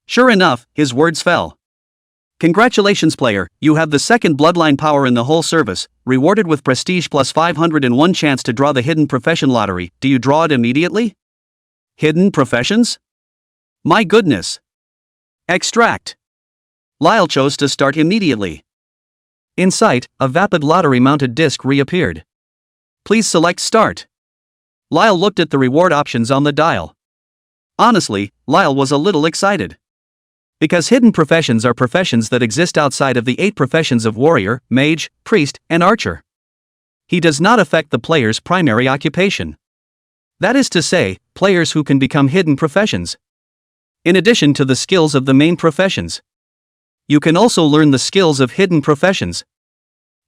Sure enough, his words fell. Congratulations player, you have the second bloodline power in the whole service, rewarded with prestige plus 501 chance to draw the hidden profession lottery. Do you draw it immediately? Hidden professions? My goodness. Extract. Lyle chose to start immediately. In sight, a vapid lottery-mounted disc reappeared. Please select Start. Lyle looked at the reward options on the dial. Honestly, Lyle was a little excited. Because hidden professions are professions that exist outside of the 8 professions of warrior, mage, priest, and archer. He does not affect the player's primary occupation. That is to say, players who can become hidden professions. In addition to the skills of the main professions, you can also learn the skills of hidden professions.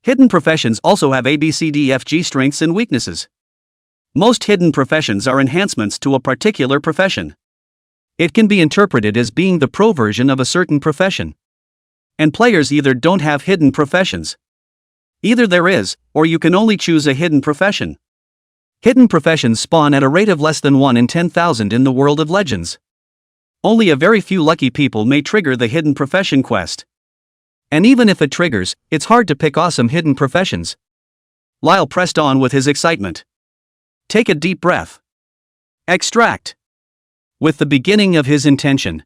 Hidden professions also have ABCDFG strengths and weaknesses. Most hidden professions are enhancements to a particular profession. It can be interpreted as being the pro version of a certain profession. And players either don't have hidden professions. Either there is, or you can only choose a hidden profession. Hidden professions spawn at a rate of less than 1 in 10,000 in the world of legends. Only a very few lucky people may trigger the hidden profession quest. And even if it triggers, it's hard to pick awesome hidden professions. Lyle pressed on with his excitement. Take a deep breath. Extract. With the beginning of his intention,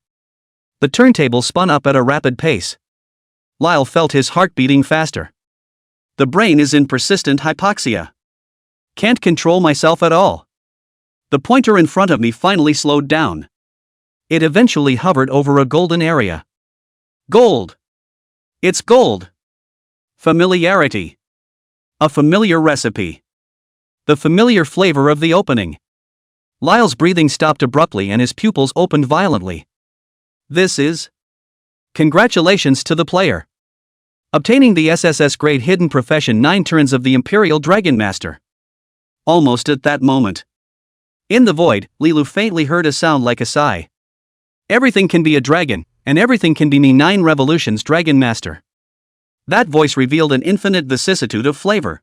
the turntable spun up at a rapid pace. Lyle felt his heart beating faster. The brain is in persistent hypoxia. Can't control myself at all. The pointer in front of me finally slowed down. It eventually hovered over a golden area. Gold. It's gold. Familiarity. A familiar recipe. The familiar flavor of the opening. Lyle's breathing stopped abruptly and his pupils opened violently. This is... Congratulations to the player. Obtaining the SSS grade hidden profession 9 turns of the Imperial Dragon Master. Almost at that moment, in the void, Lilu faintly heard a sound like a sigh. Everything can be a dragon, and everything can be me 9 revolutions Dragon Master. That voice revealed an infinite vicissitude of flavor.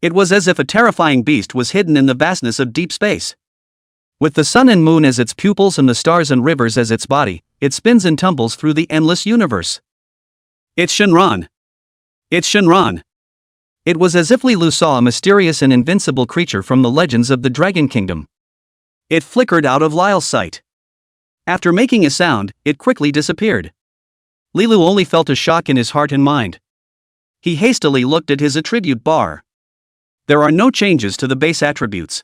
It was as if a terrifying beast was hidden in the vastness of deep space. With the sun and moon as its pupils and the stars and rivers as its body, it spins and tumbles through the endless universe. It's Shinran. It's Shinran. It was as if Lilu saw a mysterious and invincible creature from the legends of the Dragon Kingdom. It flickered out of Lyle's sight. After making a sound, it quickly disappeared. Lilu only felt a shock in his heart and mind. He hastily looked at his attribute bar. There are no changes to the base attributes.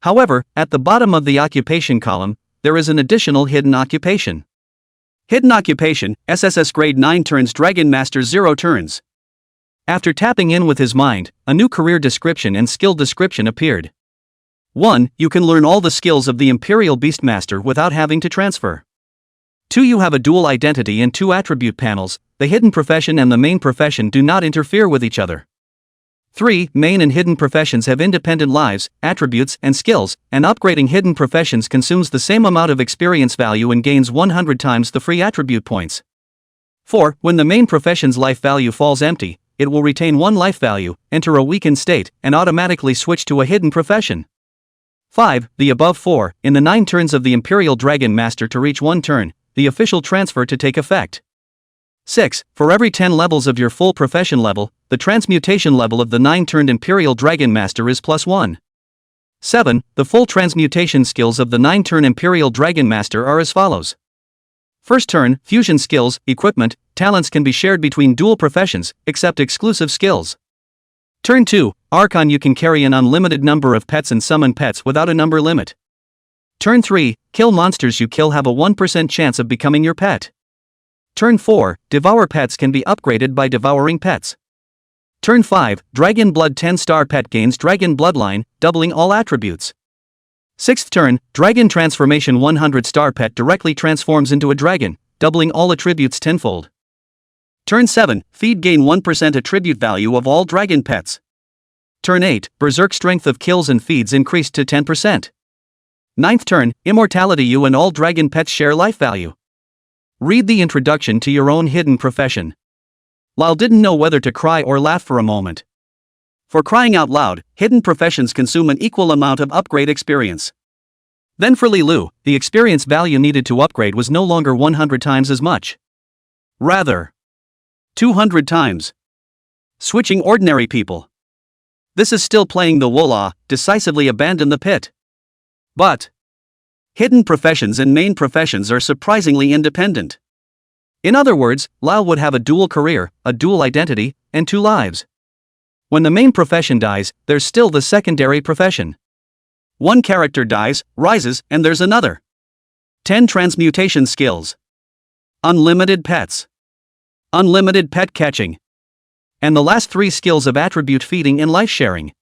However, at the bottom of the occupation column, there is an additional hidden occupation. Hidden occupation, SSS grade 9 turns Dragon Master 0 turns. After tapping in with his mind, a new career description and skill description appeared. 1. You can learn all the skills of the Imperial Beastmaster without having to transfer. 2. You have a dual identity and 2 attribute panels, the hidden profession and the main profession do not interfere with each other. 3. Main and hidden professions have independent lives, attributes, and skills, and upgrading hidden professions consumes the same amount of experience value and gains 100 times the free attribute points. 4. When the main profession's life value falls empty, it will retain 1 life value, enter a weakened state, and automatically switch to a hidden profession. 5. The above 4, in the 9 turns of the Imperial Dragon Master to reach 1 turn, the official transfer to take effect. 6. For every 10 levels of your full profession level, the transmutation level of the 9-turned Imperial Dragon Master is +1. 7. The full transmutation skills of the 9-turn Imperial Dragon Master are as follows. First turn, fusion skills, equipment, talents can be shared between dual professions, except exclusive skills. Turn 2, Archon, you can carry an unlimited number of pets and summon pets without a number limit. Turn 3, kill monsters you kill have a 1% chance of becoming your pet. Turn 4, devour pets can be upgraded by devouring pets. Turn 5, Dragon Blood 10-star pet gains Dragon Bloodline, doubling all attributes. 6th turn, Dragon Transformation 100-star pet directly transforms into a dragon, doubling all attributes tenfold. Turn 7, Feed gain 1% attribute value of all dragon pets. Turn 8, Berserk strength of kills and feeds increased to 10%. 9th turn, Immortality, you and all dragon pets share life value. Read the introduction to your own hidden profession. Lyle didn't know whether to cry or laugh for a moment. For crying out loud, hidden professions consume an equal amount of upgrade experience. Then for Lilu, the experience value needed to upgrade was no longer 100 times as much. Rather, 200 times. Switching ordinary people. This is still playing the Wola, decisively abandon the pit. But hidden professions and main professions are surprisingly independent. In other words, Lyle would have a dual career, a dual identity, and 2 lives. When the main profession dies, there's still the secondary profession. One character dies, rises, and there's another. 10 transmutation skills. Unlimited pets. Unlimited pet catching. And the last 3 skills of attribute feeding and life sharing.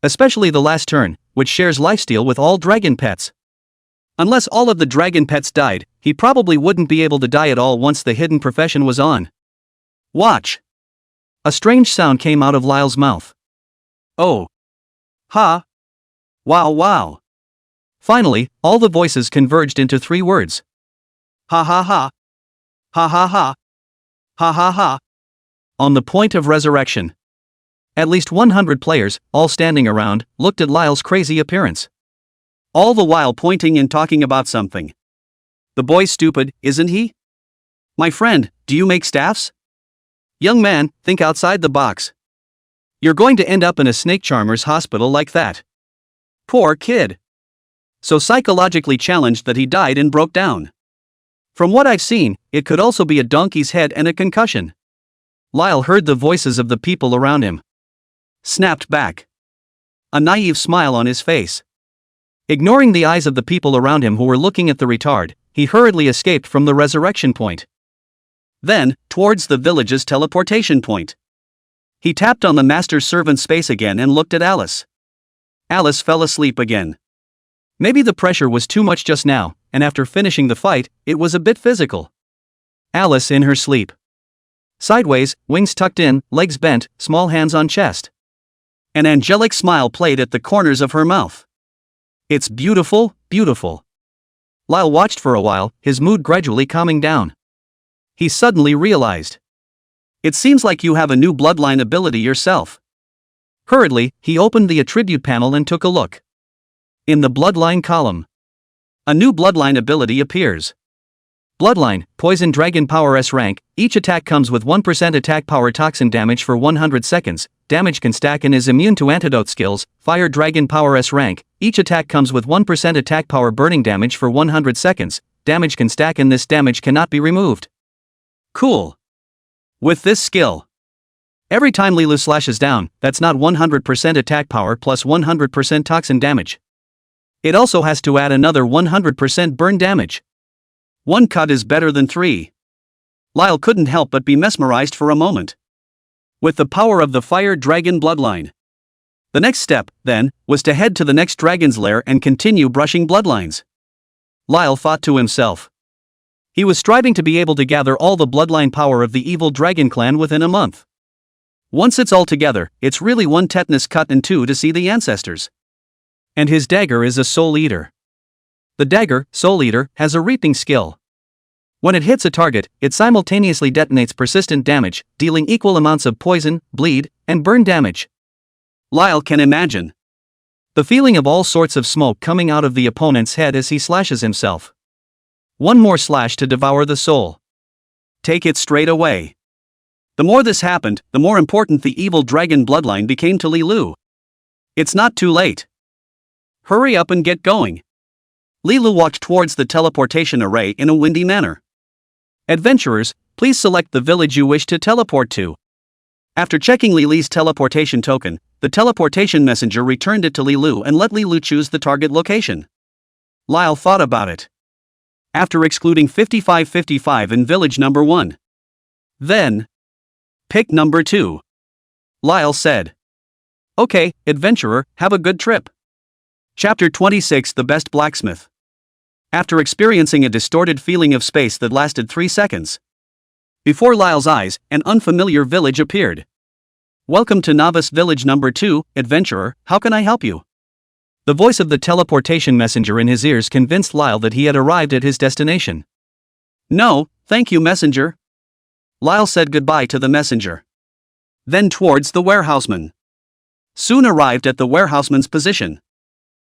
Especially the last turn, which shares lifesteal with all dragon pets. Unless all of the dragon pets died, he probably wouldn't be able to die at all once the hidden profession was on. Watch. A strange sound came out of Lyle's mouth. Oh. Ha. Wow wow. Finally, all the voices converged into 3 words. Ha ha ha. Ha ha ha. Ha ha ha. On the point of resurrection. At least 100 players, all standing around, looked at Lyle's crazy appearance. All the while pointing and talking about something. The boy's stupid, isn't he? My friend, do you make staffs? Young man, think outside the box. You're going to end up in a snake charmer's hospital like that. Poor kid. So psychologically challenged that he died and broke down. From what I've seen, it could also be a donkey's head and a concussion. Lyle heard the voices of the people around him. Snapped back. A naive smile on his face. Ignoring the eyes of the people around him who were looking at the retard, he hurriedly escaped from the resurrection point. Then, towards the village's teleportation point. He tapped on the master's servant's face again and looked at Alice. Alice fell asleep again. Maybe the pressure was too much just now, and after finishing the fight, it was a bit physical. Alice in her sleep. Sideways, wings tucked in, legs bent, small hands on chest. An angelic smile played at the corners of her mouth. It's beautiful, beautiful. Lyle watched for a while, his mood gradually calming down. He suddenly realized. It seems like you have a new bloodline ability yourself. Hurriedly, he opened the attribute panel and took a look. In the bloodline column, a new bloodline ability appears. Bloodline, Poison Dragon Power S rank, each attack comes with 1% attack power toxin damage for 100 seconds, damage can stack and is immune to antidote skills. Fire Dragon Power S rank, each attack comes with 1% attack power burning damage for 100 seconds, damage can stack and this damage cannot be removed. Cool. With this skill, every time Lilu slashes down, that's not 100% attack power plus 100% toxin damage. It also has to add another 100% burn damage. 1 cut is better than 3. Lyle couldn't help but be mesmerized for a moment. With the power of the Fire Dragon bloodline. The next step, then, was to head to the next dragon's lair and continue brushing bloodlines. Lyle thought to himself. He was striving to be able to gather all the bloodline power of the evil dragon clan within a month. Once it's all together, it's really 1 tetanus cut and 2 to see the ancestors. And his dagger is a soul eater. The dagger, Soul Eater, has a reaping skill. When it hits a target, it simultaneously detonates persistent damage, dealing equal amounts of poison, bleed, and burn damage. Lyle can imagine the feeling of all sorts of smoke coming out of the opponent's head as he slashes himself. One more slash to devour the soul. Take it straight away. The more this happened, the more important the evil dragon bloodline became to Li Lu. It's not too late. Hurry up and get going. Li Lu walked towards the teleportation array in a windy manner. Adventurers, please select the village you wish to teleport to. After checking Li Lu's teleportation token, the teleportation messenger returned it to Li Lu and let Li Lu choose the target location. Lyle thought about it. After excluding 5555 in village number 1. Then, pick number 2. Lyle said. Okay, adventurer, have a good trip. Chapter 26 The Best Blacksmith. After experiencing a distorted feeling of space that lasted 3 seconds. Before Lyle's eyes, an unfamiliar village appeared. Welcome to Novice Village number 2, adventurer, how can I help you? The voice of the teleportation messenger in his ears convinced Lyle that he had arrived at his destination. No, thank you, messenger. Lyle said goodbye to the messenger. Then towards the warehouseman. Soon arrived at the warehouseman's position.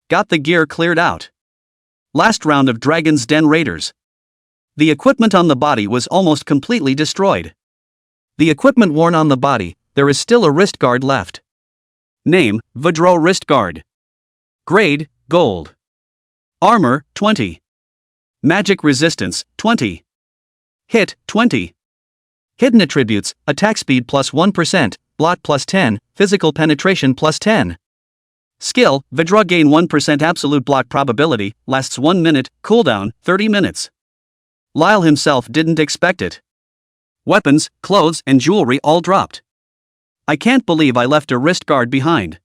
Got the gear cleared out. Last round of Dragon's Den raiders. The equipment on the body was almost completely destroyed. The equipment worn on the body, there is still a wrist guard left. Name, Vidro wrist guard. Grade, Gold. Armor, 20. Magic resistance, 20. Hit, 20. Hidden attributes, attack speed plus 1%, block plus 10, physical penetration plus 10. Skill, Vidra gain 1% absolute block probability, lasts 1 minute, cooldown, 30 minutes. Lyle himself didn't expect it. Weapons, clothes, and jewelry all dropped. I can't believe I left a wrist guard behind.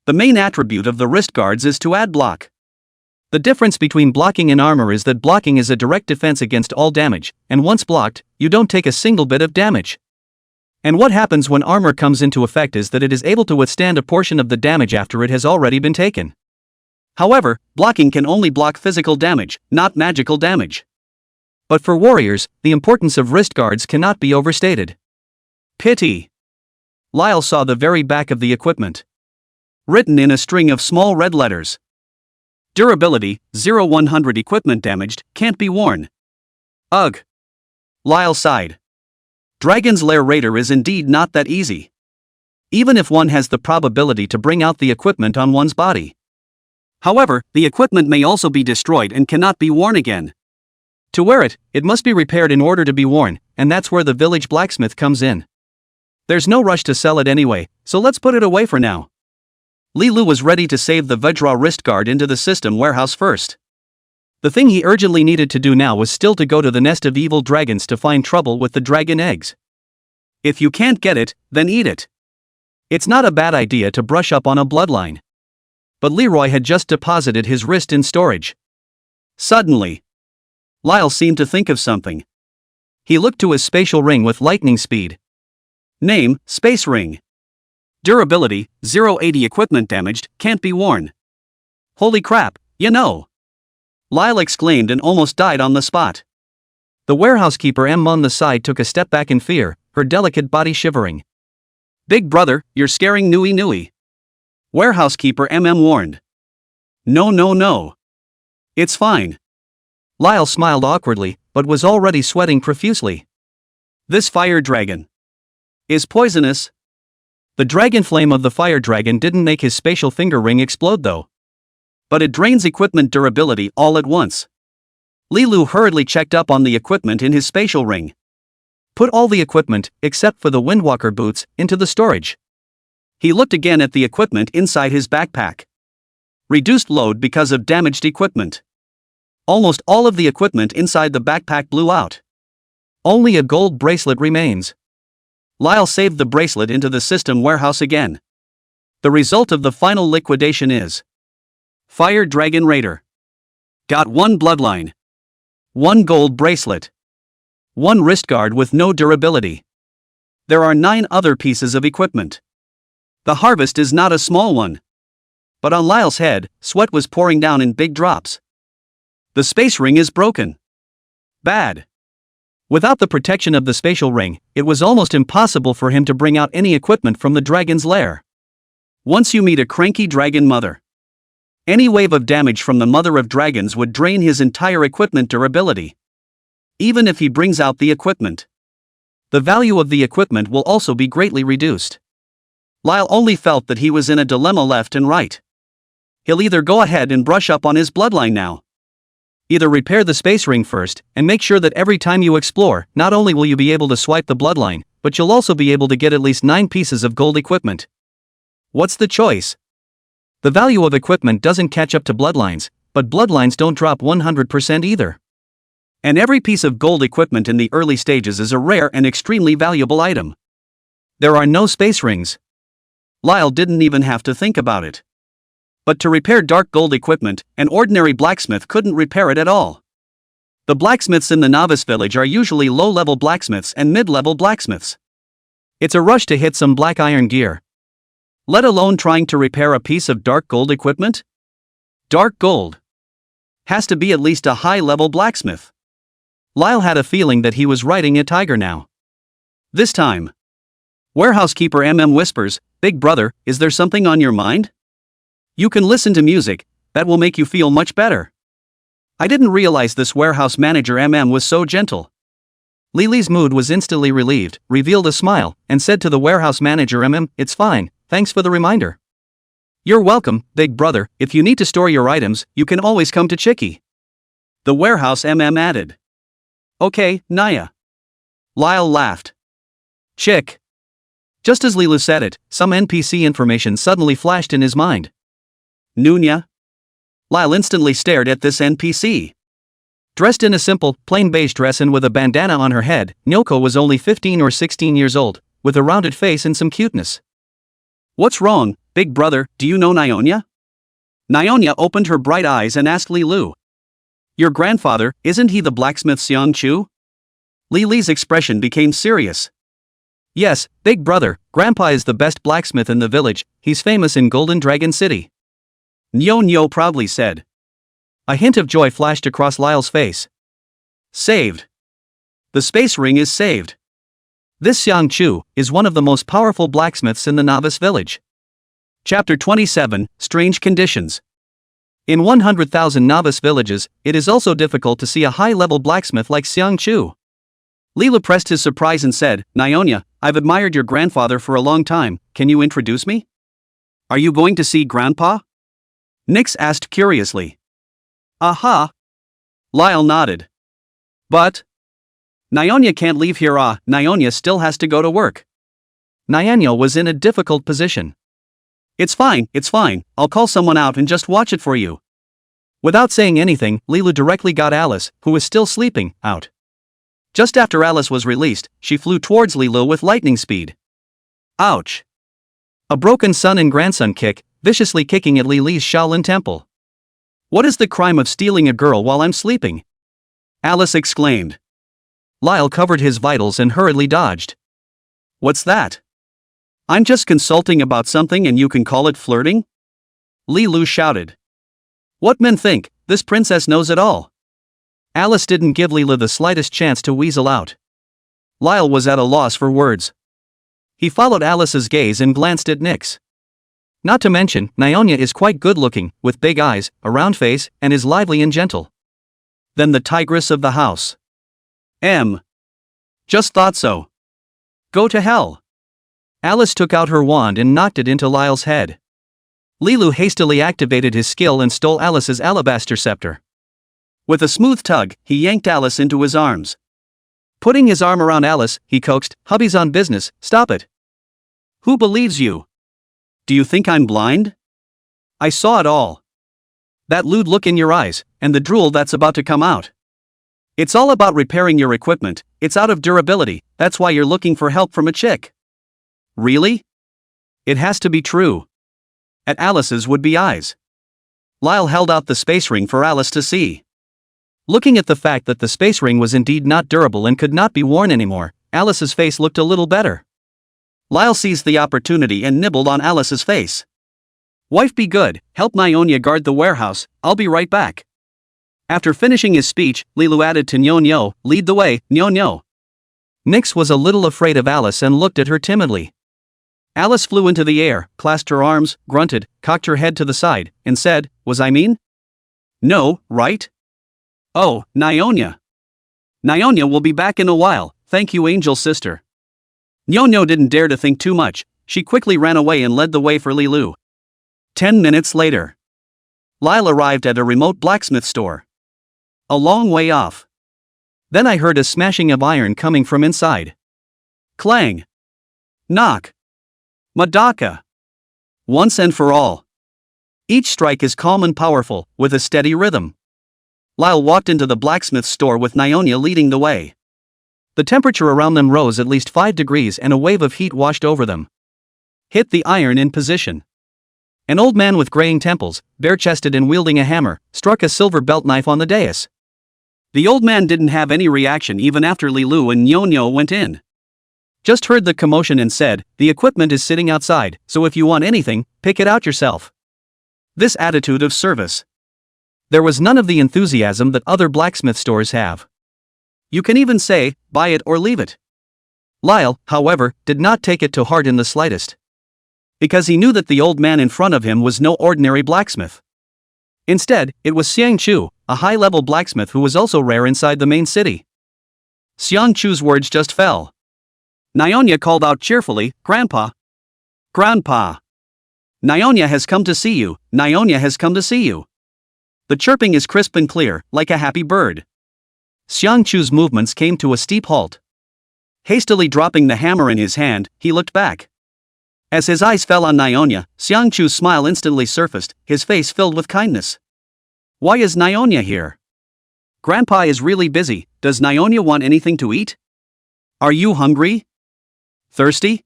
The main attribute of the wrist guards is to add block. The difference between blocking and armor is that blocking is a direct defense against all damage, and once blocked, you don't take a single bit of damage. And what happens when armor comes into effect is that it is able to withstand a portion of the damage after it has already been taken. However, blocking can only block physical damage, not magical damage. But for warriors, the importance of wrist guards cannot be overstated. Pity. Lyle saw the very back of the equipment. Written in a string of small red letters. Durability, 0-100 equipment damaged, can't be worn. Ugh. Lyle sighed. Dragon's Lair Raider is indeed not that easy. Even if one has the probability to bring out the equipment on one's body. However, the equipment may also be destroyed and cannot be worn again. To wear it, it must be repaired in order to be worn, and that's where the village blacksmith comes in. There's no rush to sell it anyway, so let's put it away for now. Li Lu was ready to save the Vidra wrist guard into the system warehouse first. The thing he urgently needed to do now was still to go to the nest of evil dragons to find trouble with the dragon eggs. If you can't get it, then eat it. It's not a bad idea to brush up on a bloodline. But Leroy had just deposited his wrist in storage. Suddenly, Lyle seemed to think of something. He looked to his spatial ring with lightning speed. Name, Space Ring. Durability, 0-80 equipment damaged, can't be worn. Holy crap, you know. Lyle exclaimed and almost died on the spot. The warehouse keeper on the side took a step back in fear, her delicate body shivering. Big brother, you're scaring Nui Nui. Warehouse keeper warned. No. It's fine. Lyle smiled awkwardly, but was already sweating profusely. This fire dragon is poisonous. The dragon flame of the fire dragon didn't make his spatial finger ring explode though. But it drains equipment durability all at once. Li Lu hurriedly checked up on the equipment in his spatial ring. Put all the equipment, except for the Windwalker boots, into the storage. He looked again at the equipment inside his backpack. Reduced load because of damaged equipment. Almost all of the equipment inside the backpack blew out. Only a gold bracelet remains. Lyle saved the bracelet into the system warehouse again. The result of the final liquidation is Fire Dragon Raider. Got 1 bloodline. 1 gold bracelet. 1 wrist guard with no durability. There are 9 other pieces of equipment. The harvest is not a small one. But on Lyle's head, sweat was pouring down in big drops. The space ring is broken. Bad. Without the protection of the spatial ring, it was almost impossible for him to bring out any equipment from the dragon's lair. Once you meet a cranky dragon mother, any wave of damage from the mother of dragons would drain his entire equipment durability. Even if he brings out the equipment, the value of the equipment will also be greatly reduced. Lyle only felt that he was in a dilemma left and right. He'll either go ahead and brush up on his bloodline now. Either repair the space ring first, and make sure that every time you explore, not only will you be able to swipe the bloodline, but you'll also be able to get at least 9 pieces of gold equipment. What's the choice? The value of equipment doesn't catch up to bloodlines, but bloodlines don't drop 100% either. And every piece of gold equipment in the early stages is a rare and extremely valuable item. There are no space rings. Lyle didn't even have to think about it. But to repair dark gold equipment, an ordinary blacksmith couldn't repair it at all. The blacksmiths in the novice village are usually low-level blacksmiths and mid-level blacksmiths. It's a rush to hit some black iron gear, let alone trying to repair a piece of dark gold equipment. Dark gold has to be at least a high-level blacksmith. Lyle had a feeling that he was riding a tiger now. This time, warehousekeeper whispers, "Big brother, is there something on your mind? You can listen to music, that will make you feel much better." I didn't realize this warehouse manager was so gentle. Lily's mood was instantly relieved, revealed a smile, and said to the warehouse manager, "It's fine, thanks for the reminder." "You're welcome, big brother, if you need to store your items, you can always come to Chicky." The warehouse added. "Okay, Naya." Lyle laughed. "Chick." Just as Lilu said it, some NPC information suddenly flashed in his mind. Nunya? Lyle instantly stared at this NPC. Dressed in a simple, plain beige dress and with a bandana on her head, Nyoko was only 15 or 16 years old, with a rounded face and some cuteness. "What's wrong, big brother, do you know Nyonya?" Nyonya opened her bright eyes and asked Lilu. "Your grandfather, isn't he the blacksmith Xiang Chu?" Lily's expression became serious. "Yes, big brother, Grandpa is the best blacksmith in the village, he's famous in Golden Dragon City," Nyo proudly said. A hint of joy flashed across Lyle's face. Saved. The space ring is saved. This Xiang Chu is one of the most powerful blacksmiths in the novice village. Chapter 27, Strange Conditions. In 100,000 novice villages, it is also difficult to see a high-level blacksmith like Xiang Chu. Lila pressed his surprise and said, "Nyonya, I've admired your grandfather for a long time, can you introduce me?" "Are you going to see Grandpa?" Nix asked curiously. "Aha." Lyle nodded. "But Nyonya can't leave here. Nyonya still has to go to work." Nyonya was in a difficult position. It's fine, I'll call someone out and just watch it for you." Without saying anything, Lilu directly got Alice, who was still sleeping, out. Just after Alice was released, she flew towards Lilu with lightning speed. Ouch! A broken son and grandson kick, viciously kicking at Lily's Shaolin temple. "What is the crime of stealing a girl while I'm sleeping?" Alice exclaimed. Lyle covered his vitals and hurriedly dodged. "What's that? I'm just consulting about something and you can call it flirting?" Li Lu shouted. "What men think, this princess knows it all." Alice didn't give Lila the slightest chance to weasel out. Lyle was at a loss for words. He followed Alice's gaze and glanced at Nyx. Not to mention, Nyonya is quite good-looking, with big eyes, a round face, and is lively and gentle. Then the tigress of the house. Just thought so. Go to hell. Alice took out her wand and knocked it into Lyle's head. Lilu hastily activated his skill and stole Alice's alabaster scepter. With a smooth tug, he yanked Alice into his arms. Putting his arm around Alice, he coaxed, "Hubby's on business, stop it." "Who believes you? Do you think I'm blind? I saw it all. That lewd look in your eyes, and the drool that's about to come out. It's all about repairing your equipment, it's out of durability, that's why you're looking for help from a chick." "Really? It has to be true." At Alice's would-be eyes, Lyle held out the space ring for Alice to see. Looking at the fact that the space ring was indeed not durable and could not be worn anymore, Alice's face looked a little better. Lyle seized the opportunity and nibbled on Alice's face. "Wife, be good, help Nyonya guard the warehouse, I'll be right back." After finishing his speech, Lilu added to Nyo Nyo, lead the way, Nyo Nyo. Nix was a little afraid of Alice and looked at her timidly. Alice flew into the air, clasped her arms, grunted, cocked her head to the side, and said, was I mean? No, right? Oh, Nyonya. Nyonya will be back in a while, thank you Angel Sister. Nyo Nyo didn't dare to think too much, she quickly ran away and led the way for Lilu. 10 minutes later. Lyle arrived at a remote blacksmith store. A long way off. Then I heard a smashing of iron coming from inside. Clang. Knock. Madaka. Once and for all. Each strike is calm and powerful, with a steady rhythm. Lyle walked into the blacksmith store with Nyonya leading the way. The temperature around them rose at least 5 degrees and a wave of heat washed over them. Hit the iron in position. An old man with graying temples, bare-chested and wielding a hammer, struck a silver belt knife on the dais. The old man didn't have any reaction even after Lilu and Nyo Nyo went in. Just heard the commotion and said, the equipment is sitting outside, so if you want anything, pick it out yourself. This attitude of service. There was none of the enthusiasm that other blacksmith stores have. You can even say, buy it or leave it. Lyle, however, did not take it to heart in the slightest. Because he knew that the old man in front of him was no ordinary blacksmith. Instead, it was Xiang Chu, a high-level blacksmith who was also rare inside the main city. Xiang Chu's words just fell. Nyonya called out cheerfully, Grandpa. Grandpa. Nyonya has come to see you, Nyonya has come to see you. The chirping is crisp and clear, like a happy bird. Xiang Chu's movements came to a steep halt. Hastily dropping the hammer in his hand, he looked back. As his eyes fell on Nyonya, Xiang Chu's smile instantly surfaced, his face filled with kindness. Why is Nyonya here? Grandpa is really busy, does Nyonya want anything to eat? Are you hungry? Thirsty?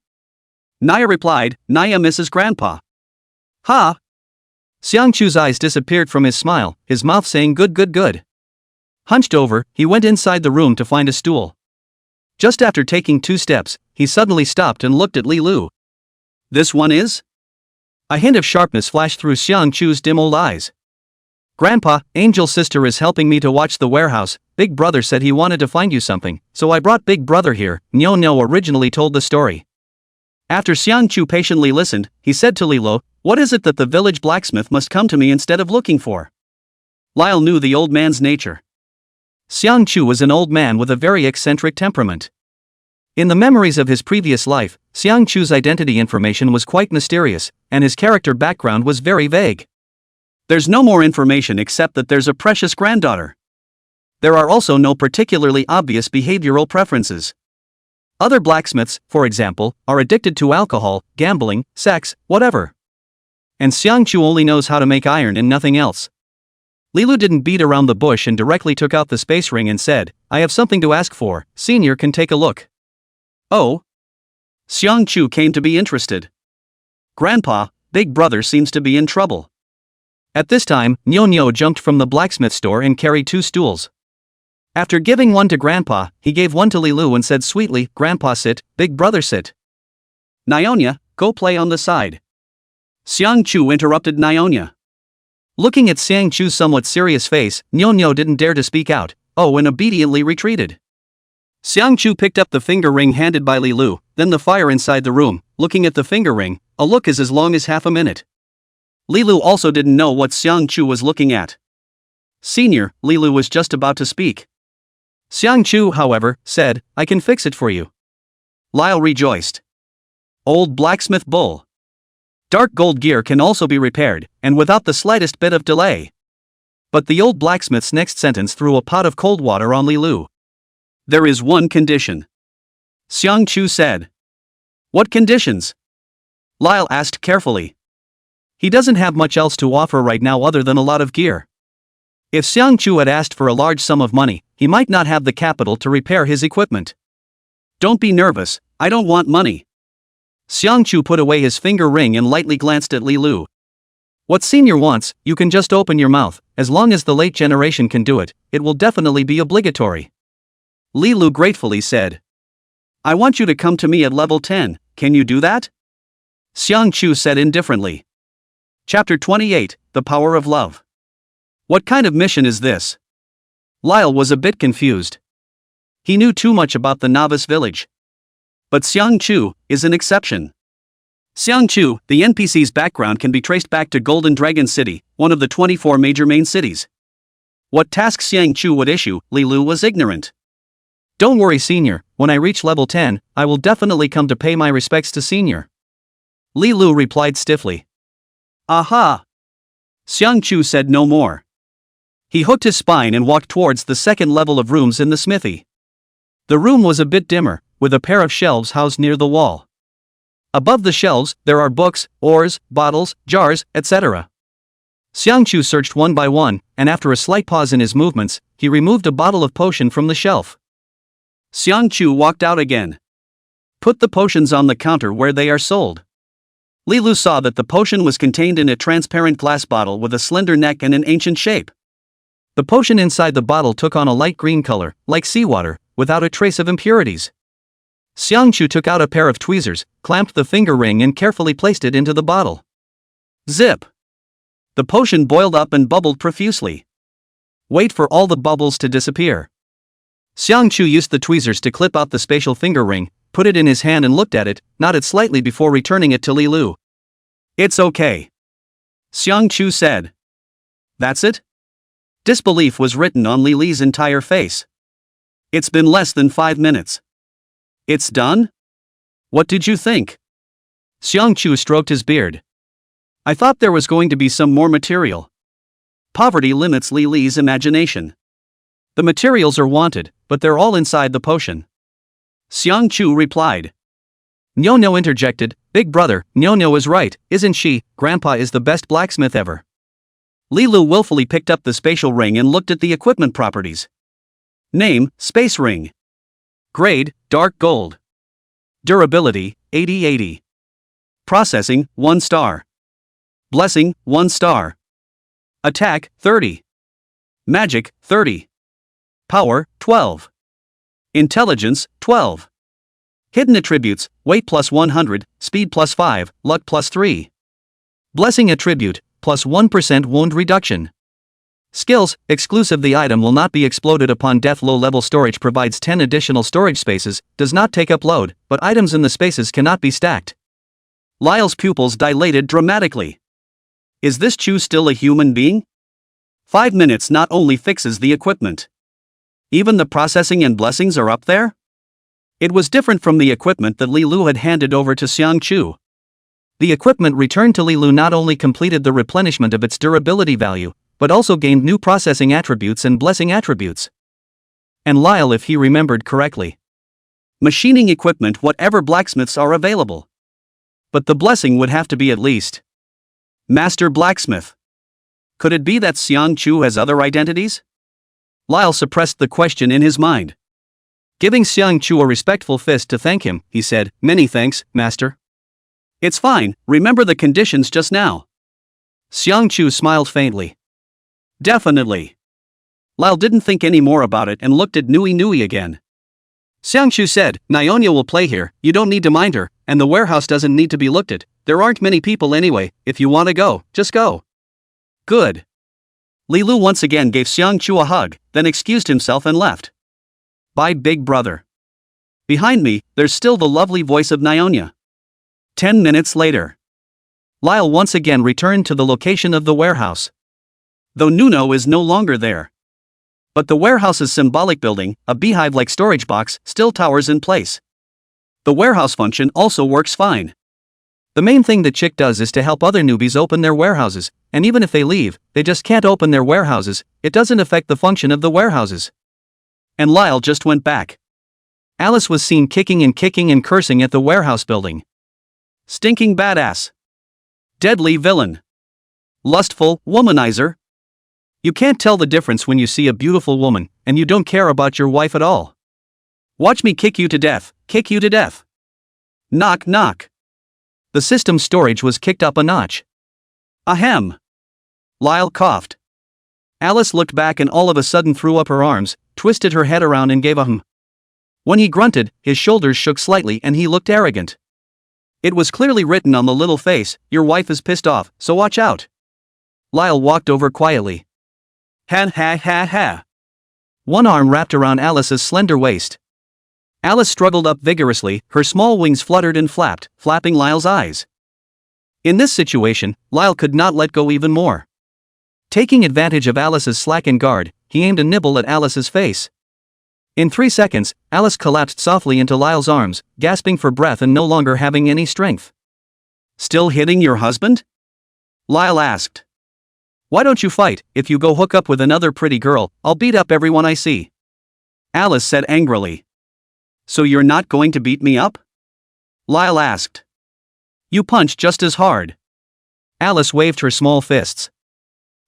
Naya replied, Naya misses Grandpa. Ha! Xiang Chu's eyes disappeared from his smile, his mouth saying good good good. Hunched over, he went inside the room to find a stool. Just after taking 2 steps, he suddenly stopped and looked at Lilu. This one is? A hint of sharpness flashed through Xiang Chu's dim old eyes. Grandpa, Angel Sister is helping me to watch the warehouse. Big Brother said he wanted to find you something, so I brought Big Brother here, Nyo Nyo originally told the story. After Xiang Chu patiently listened, he said to Lilo, what is it that the village blacksmith must come to me instead of looking for? Lyle knew the old man's nature. Xiang Chu was an old man with a very eccentric temperament. In the memories of his previous life, Xiang Chu's identity information was quite mysterious, and his character background was very vague. There's no more information except that there's a precious granddaughter. There are also no particularly obvious behavioral preferences. Other blacksmiths, for example, are addicted to alcohol, gambling, sex, whatever. And Xiang Chu only knows how to make iron and nothing else. Lilu didn't beat around the bush and directly took out the space ring and said, I have something to ask for, Senior can take a look. Oh? Xiang Chu came to be interested. Grandpa, Big Brother seems to be in trouble. At this time, Nyo Nyo jumped from the blacksmith store and carried 2 stools. After giving one to Grandpa, he gave one to Lilu and said sweetly, Grandpa sit, Big Brother sit. Nyonya, go play on the side. Xiang Chu interrupted Nyonya. Looking at Xiang Chu's somewhat serious face, Nyo Nyo didn't dare to speak out, and obediently retreated. Xiang Chu picked up the finger ring handed by Lilu, then the fire inside the room. Looking at the finger ring, a look is as long as half a minute. Lilu also didn't know what Xiang Chu was looking at. Senior, Lilu was just about to speak. Xiang Chu, however, said, I can fix it for you. Lyle rejoiced. Old blacksmith bull. Dark gold gear can also be repaired, and without the slightest bit of delay. But the old blacksmith's next sentence threw a pot of cold water on Lilu. There is one condition. Xiang Chu said. What conditions? Lyle asked carefully. He doesn't have much else to offer right now other than a lot of gear. If Xiang Chu had asked for a large sum of money, he might not have the capital to repair his equipment. Don't be nervous, I don't want money. Xiang Chu put away his finger ring and lightly glanced at Lilu. What Senior wants, you can just open your mouth, as long as the late generation can do it, it will definitely be obligatory. Lilu gratefully said. I want you to come to me at level 10, can you do that? Xiang Chu said indifferently. Chapter 28, The Power of Love. What kind of mission is this? Lyle was a bit confused. He knew too much about the novice village. But Xiangchu is an exception. Xiangchu, the NPC's background can be traced back to Golden Dragon City, one of the 24 major main cities. What tasks Xiangchu would issue, Li Lu was ignorant. Don't worry, Senior, when I reach level 10, I will definitely come to pay my respects to Senior. Li Lu replied stiffly. Aha! Xiangchu said no more. He hooked his spine and walked towards the second level of rooms in the smithy. The room was a bit dimmer, with a pair of shelves housed near the wall. Above the shelves, there are books, oars, bottles, jars, etc. Xiangchu searched one by one, and after a slight pause in his movements, he removed a bottle of potion from the shelf. Xiangchu walked out again. Put the potions on the counter where they are sold. Li Lu saw that the potion was contained in a transparent glass bottle with a slender neck and an ancient shape. The potion inside the bottle took on a light green color, like seawater, without a trace of impurities. Xiangchu took out a pair of tweezers, clamped the finger ring and carefully placed it into the bottle. Zip! The potion boiled up and bubbled profusely. Wait for all the bubbles to disappear. Xiangchu used the tweezers to clip out the spatial finger ring, put it in his hand and looked at it, nodded slightly before returning it to Li Lu. It's okay. Xiangchu said. That's it? Disbelief was written on Li Li's entire face. It's been less than 5 minutes. It's done? What did you think? Xiangchu stroked his beard. I thought there was going to be some more material. Poverty limits Li Li's imagination. The materials are wanted, but they're all inside the potion. Xiangchu replied. Nyo interjected, Big brother, Nyo is right, isn't she? Grandpa is the best blacksmith ever. Li Lu willfully picked up the spatial ring and looked at the equipment properties. Name, Space Ring. Grade, Dark Gold. Durability, 80/80. Processing, 1 star. Blessing, 1 star. Attack, 30. Magic, 30. Power, 12. Intelligence, 12. Hidden attributes, weight plus 100, speed plus 5, luck plus 3. Blessing attribute, plus 1% wound reduction. Skills, exclusive. The item will not be exploded upon death. Low-level storage provides 10 additional storage spaces, does not take up load, but items in the spaces cannot be stacked. Lyle's pupils dilated dramatically. Is this Chu still a human being? 5 minutes not only fixes the equipment. Even the processing and blessings are up there? It was different from the equipment that Li Lu had handed over to Xiangchu. The equipment returned to Li Lu not only completed the replenishment of its durability value, but also gained new processing attributes and blessing attributes. And Lyle, if he remembered correctly. Machining equipment, whatever blacksmiths are available. But the blessing would have to be at least Master Blacksmith. Could it be that Xiangchu has other identities? Lyle suppressed the question in his mind. Giving Xiangchu a respectful fist to thank him, he said, Many thanks, Master. It's fine, remember the conditions just now. Xiangchu smiled faintly. Definitely. Lyle didn't think any more about it and looked at Nui again. Xiangchu said, Nyonya will play here, you don't need to mind her, and the warehouse doesn't need to be looked at, there aren't many people anyway, if you want to go, just go. Good. Li Lu once again gave Xiangchu a hug, then excused himself and left. Bye, big brother. Behind me, there's still the lovely voice of Nyonya. 10 minutes later. Lyle once again returned to the location of the warehouse. Though Nuno is no longer there. But the warehouse's symbolic building, a beehive-like storage box, still towers in place. The warehouse function also works fine. The main thing the chick does is to help other newbies open their warehouses, and even if they leave, they just can't open their warehouses, it doesn't affect the function of the warehouses. And Lyle just went back. Alice was seen kicking and cursing at the warehouse building. Stinking badass. Deadly villain. Lustful womanizer. You can't tell the difference when you see a beautiful woman, and you don't care about your wife at all. Watch me kick you to death, kick you to death. Knock knock. The system storage was kicked up a notch. Ahem. Lyle coughed. Alice looked back and all of a sudden threw up her arms, twisted her head around and gave a hum. When he grunted, his shoulders shook slightly and he looked arrogant. It was clearly written on the little face, your wife is pissed off, so watch out. Lyle walked over quietly. Ha ha ha ha. one arm wrapped around Alice's slender waist. Alice struggled up vigorously, her small wings fluttered and flapped, flapping Lyle's eyes. In this situation, Lyle could not let go even more. Taking advantage of Alice's slackened guard, he aimed a nibble at Alice's face. In 3 seconds, Alice collapsed softly into Lyle's arms, gasping for breath and no longer having any strength. "Still hitting your husband?" Lyle asked. "Why don't you fight? If you go hook up with another pretty girl, I'll beat up everyone I see," Alice said angrily. "So you're not going to beat me up?" Lyle asked. "You punch just as hard." Alice waved her small fists.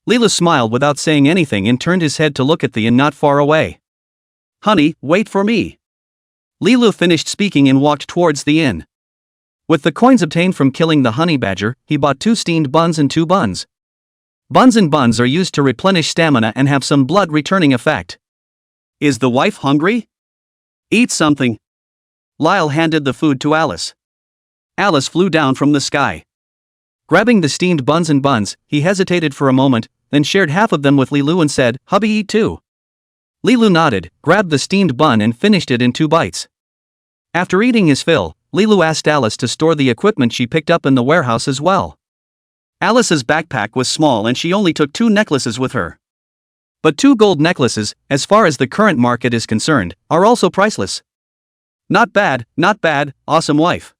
Leela smiled without saying anything and turned his head to look at the inn not far away. "Honey, wait for me." Leela finished speaking and walked towards the inn. With the coins obtained from killing the honey badger, he bought 2 steamed buns and 2 buns. Buns and buns are used to replenish stamina and have some blood returning effect. "Is the wife hungry? Eat something." Lyle handed the food to Alice. Alice flew down from the sky. Grabbing the steamed buns and buns, he hesitated for a moment, then shared half of them with Lilu and said, "Hubby, eat too." Lilu nodded, grabbed the steamed bun and finished it in 2 bites. After eating his fill, Lilu asked Alice to store the equipment she picked up in the warehouse as well. Alice's backpack was small and she only took 2 necklaces with her. But 2 gold necklaces, as far as the current market is concerned, are also priceless. Not bad, awesome wife."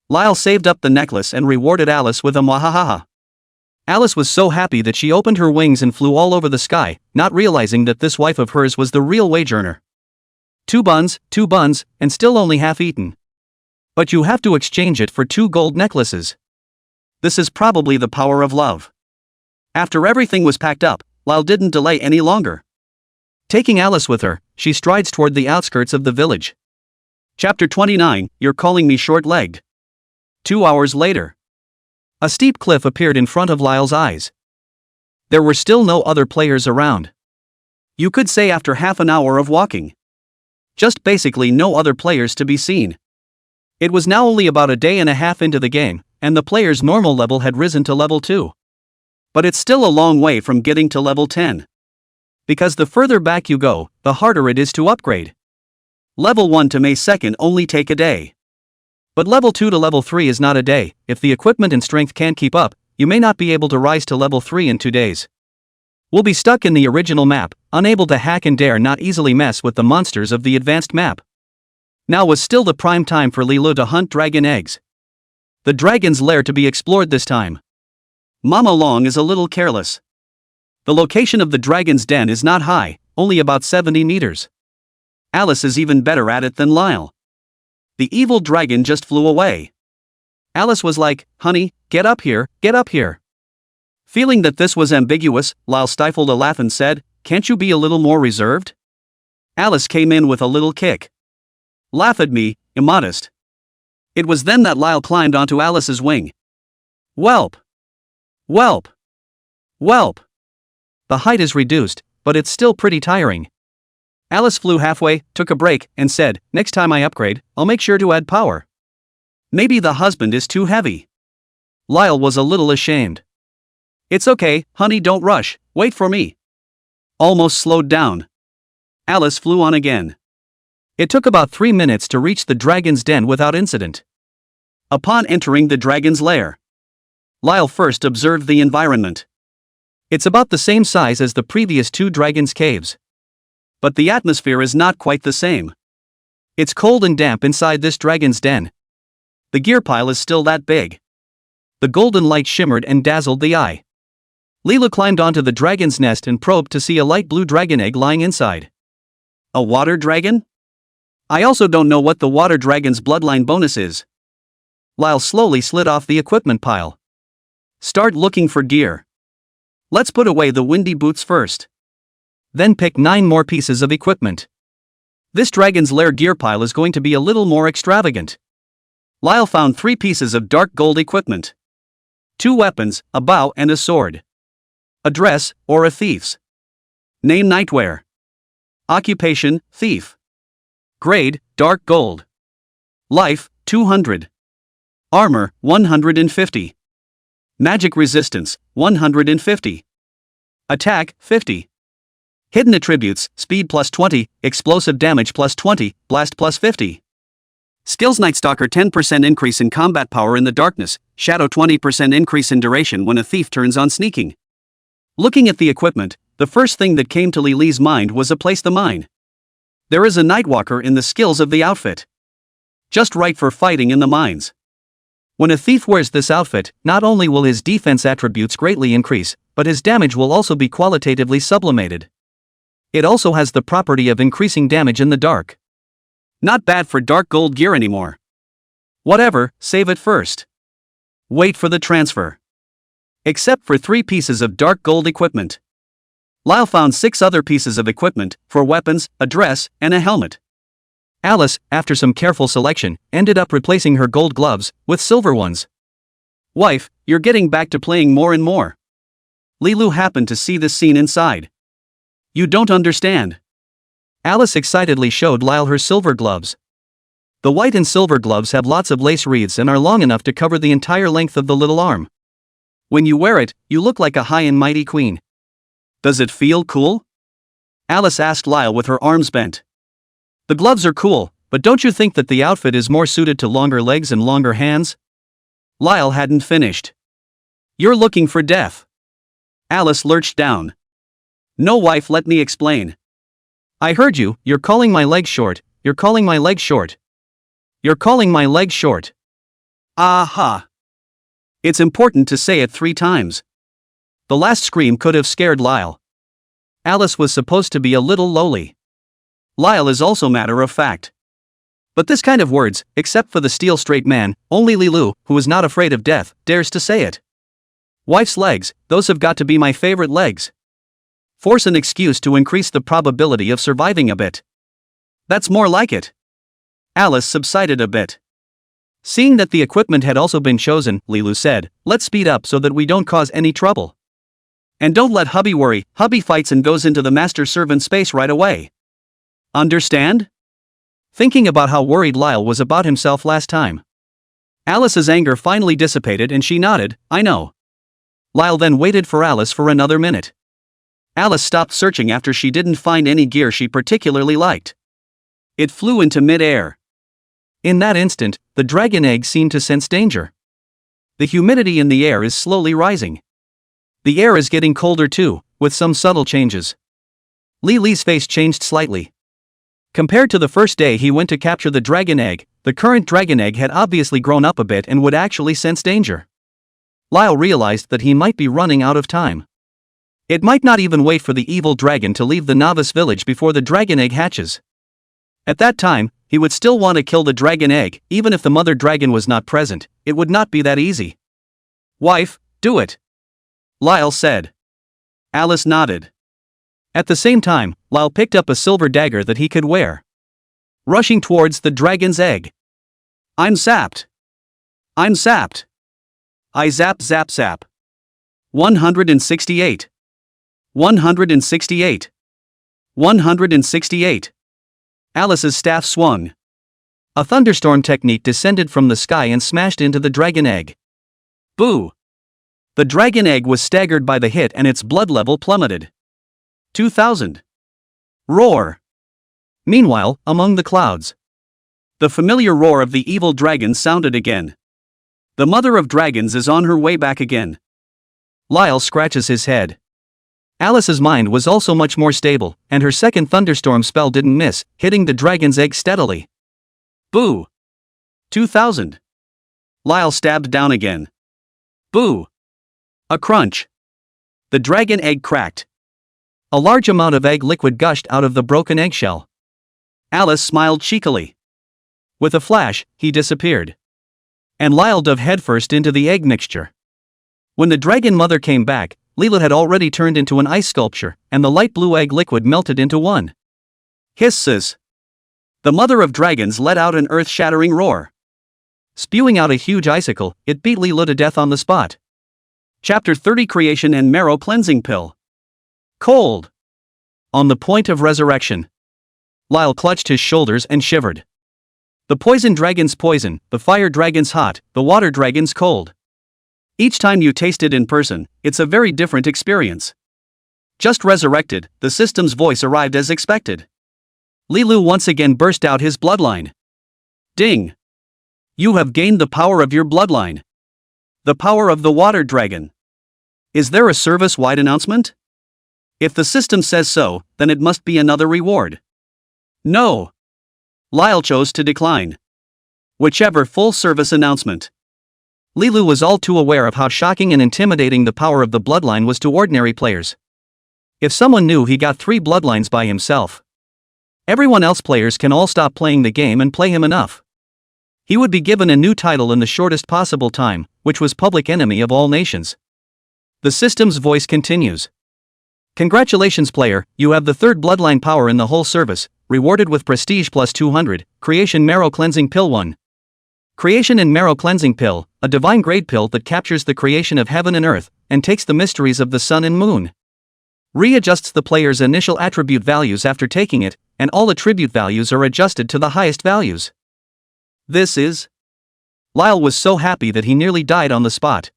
Lyle saved up the necklace and rewarded Alice with a mwahahaha. Alice was so happy that she opened her wings and flew all over the sky, not realizing that this wife of hers was the real wage earner. 2 buns, and still only half eaten. But you have to exchange it for 2 gold necklaces. This is probably the power of love. After everything was packed up, Lyle didn't delay any longer. Taking Alice with her, she strides toward the outskirts of the village. Chapter 29, You're Calling Me Short-Legged. 2 hours later. A steep cliff appeared in front of Lyle's eyes. There were still no other players around. You could say after half an hour of walking. Just basically no other players to be seen. It was now only about a day and a half into the game, and the player's normal level had risen to level 2. But it's still a long way from getting to level 10. Because the further back you go, the harder it is to upgrade. Level 1 to May 2nd only take a day. But level 2 to level 3 is not a day. If the equipment and strength can't keep up, you may not be able to rise to level 3 in 2 days. We'll be stuck in the original map, unable to hack and dare not easily mess with the monsters of the advanced map. Now was still the prime time for Lilu to hunt dragon eggs. The dragon's lair to be explored this time. Mama Long is a little careless. The location of the dragon's den is not high, only about 70 meters. Alice is even better at it than Lyle. The evil dragon just flew away. Alice was like, "Honey, get up here, get up here." Feeling that this was ambiguous, Lyle stifled a laugh and said, "Can't you be a little more reserved?" Alice came in with a little kick. "Laugh at me, immodest." It was then that Lyle climbed onto Alice's wing. Whelp! Whelp! Whelp! The height is reduced, but it's still pretty tiring. Alice flew halfway, took a break, and said, "Next time I upgrade, I'll make sure to add power." Maybe the husband is too heavy. Lyle was a little ashamed. "It's okay, honey, don't rush, wait for me." Almost slowed down. Alice flew on again. It took about 3 minutes to reach the dragon's den without incident. Upon entering the dragon's lair, Lyle first observed the environment. It's about the same size as the previous 2 dragons' caves. But the atmosphere is not quite the same. It's cold and damp inside this dragon's den. The gear pile is still that big. The golden light shimmered and dazzled the eye. Leela climbed onto the dragon's nest and probed to see a light blue dragon egg lying inside. A water dragon? I also don't know what the water dragon's bloodline bonus is. Lyle slowly slid off the equipment pile. Start looking for gear. Let's put away the windy boots first. Then pick 9 more pieces of equipment. This dragon's lair gear pile is going to be a little more extravagant. Lyle found 3 pieces of dark gold equipment. 2 weapons, a bow and a sword. A dress, or a thief's. Name nightwear. Occupation, thief. Grade, dark gold. Life, 200. Armor, 150. Magic resistance, 150. Attack, 50. Hidden attributes, speed plus 20, explosive damage plus 20, blast plus 50. Skills Night Stalker 10% increase in combat power in the darkness, shadow 20% increase in duration when a thief turns on sneaking. Looking at the equipment, the first thing that came to Lily's mind was a place the mine. There is a Nightwalker in the skills of the outfit. Just right for fighting in the mines. When a thief wears this outfit, not only will his defense attributes greatly increase, but his damage will also be qualitatively sublimated. It also has the property of increasing damage in the dark. Not bad for dark gold gear anymore. Whatever, save it first. Wait for the transfer. Except for 3 pieces of dark gold equipment. Lyle found 6 other pieces of equipment, for weapons, a dress, and a helmet. Alice, after some careful selection, ended up replacing her gold gloves with silver ones. Wife, you're getting back to playing more and more. Lilu happened to see this scene inside. You don't understand. Alice excitedly showed Lyle her silver gloves. The white and silver gloves have lots of lace wreaths and are long enough to cover the entire length of the little arm. When you wear it, you look like a high and mighty queen. Does it feel cool? Alice asked Lyle with her arms bent. The gloves are cool, but don't you think that the outfit is more suited to longer legs and longer hands? Lyle hadn't finished. You're looking for death. Alice lurched down. No, wife, let me explain. I heard you, you're calling my legs short, you're calling my legs short. You're calling my legs short. Aha. It's important to say it 3 times. The last scream could have scared Lyle. Alice was supposed to be a little lowly. Lyle is also matter of fact. But this kind of words, except for the steel straight man, only Lilu, who is not afraid of death, dares to say it. Wife's legs, those have got to be my favorite legs. Force an excuse to increase the probability of surviving a bit. That's more like it. Alice subsided a bit. Seeing that the equipment had also been chosen, Lilu said, let's speed up so that we don't cause any trouble. And don't let hubby worry, hubby fights and goes into the master servant space right away. Understand? Thinking about how worried Lyle was about himself last time. Alice's anger finally dissipated and she nodded, I know. Lyle then waited for Alice for another minute. Alice stopped searching after she didn't find any gear she particularly liked. It flew into mid-air. In that instant, the dragon egg seemed to sense danger. The humidity in the air is slowly rising. The air is getting colder too, with some subtle changes. Lily's face changed slightly. Compared to the first day he went to capture the dragon egg, the current dragon egg had obviously grown up a bit and would actually sense danger. Lyle realized that he might be running out of time. It might not even wait for the evil dragon to leave the novice village before the dragon egg hatches. At that time, he would still want to kill the dragon egg, even if the mother dragon was not present. It would not be that easy. Wife, do it. Lyle said. Alice nodded. At the same time, Lyle picked up a silver dagger that he could wear. Rushing towards the dragon's egg. I'm sapped. I'm sapped. I zap zap zap. 168. 168. 168. Alice's staff swung. A thunderstorm technique descended from the sky and smashed into the dragon egg. Boo! The dragon egg was staggered by the hit and its blood level plummeted. 2000. Roar. Meanwhile, among the clouds. The familiar roar of the evil dragon sounded again. The mother of dragons is on her way back again. Lyle scratches his head. Alice's mind was also much more stable, and her second thunderstorm spell didn't miss, hitting the dragon's egg steadily. Boo! 2000. Lyle stabbed down again. Boo! A crunch. The dragon egg cracked. A large amount of egg liquid gushed out of the broken eggshell. Alice smiled cheekily. With a flash, he disappeared. And Lyle dove headfirst into the egg mixture. When the dragon mother came back, Lila had already turned into an ice sculpture, and the light blue egg liquid melted into one. Hisses. The mother of dragons let out an earth-shattering roar. Spewing out a huge icicle, it beat Lila to death on the spot. Chapter 30 Creation and Marrow Cleansing Pill. Cold. On the point of resurrection. Lyle clutched his shoulders and shivered. The poison dragon's poison, the fire dragon's hot, the water dragon's cold. Each time you taste it in person, it's a very different experience. Just resurrected, the system's voice arrived as expected. Lilu once again burst out his bloodline. Ding! You have gained the power of your bloodline. The power of the water dragon. Is there a service-wide announcement? If the system says so, then it must be another reward. No. Lyle chose to decline. Whichever full-service announcement. Lilu was all too aware of how shocking and intimidating the power of the bloodline was to ordinary players. If someone knew he got 3 bloodlines by himself, everyone else players can all stop playing the game and play him enough. He would be given a new title in the shortest possible time, which was Public Enemy of All Nations. The system's voice continues. Congratulations player, you have the 3rd bloodline power in the whole service, rewarded with Prestige plus 200, Creation Marrow Cleansing Pill 1. Creation and Marrow Cleansing Pill, a divine grade pill that captures the creation of heaven and earth, and takes the mysteries of the sun and moon. Readjusts the player's initial attribute values after taking it, and all attribute values are adjusted to the highest values. This is... Lyle was so happy that he nearly died on the spot.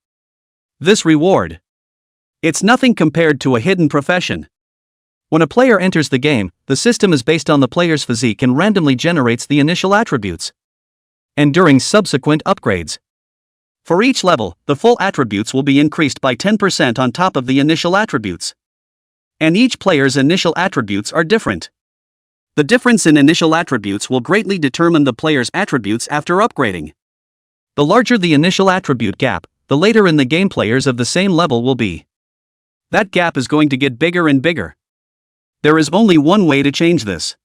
This reward. It's nothing compared to a hidden profession. When a player enters the game, the system is based on the player's physique and randomly generates the initial attributes. And during subsequent upgrades, for each level, the full attributes will be increased by 10% on top of the initial attributes. And each player's initial attributes are different. The difference in initial attributes will greatly determine the player's attributes after upgrading. The larger the initial attribute gap, the later in the game players of the same level will be. That gap is going to get bigger and bigger. There is only one way to change this.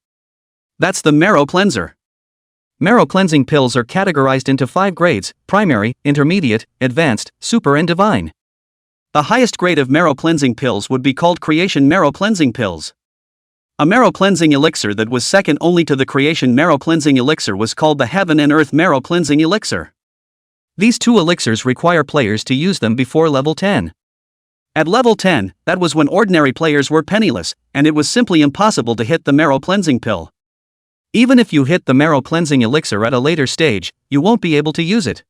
That's the Marrow Cleanser. Marrow cleansing pills are categorized into 5 grades: primary, intermediate, advanced, super and divine. The highest grade of marrow cleansing pills would be called Creation Marrow Cleansing Pills. A marrow cleansing elixir that was second only to the Creation Marrow Cleansing Elixir was called the Heaven and Earth Marrow Cleansing Elixir. These 2 elixirs require players to use them before level 10. At level 10, that was when ordinary players were penniless, and it was simply impossible to hit the marrow cleansing pill. Even if you hit the marrow cleansing elixir at a later stage, you won't be able to use it.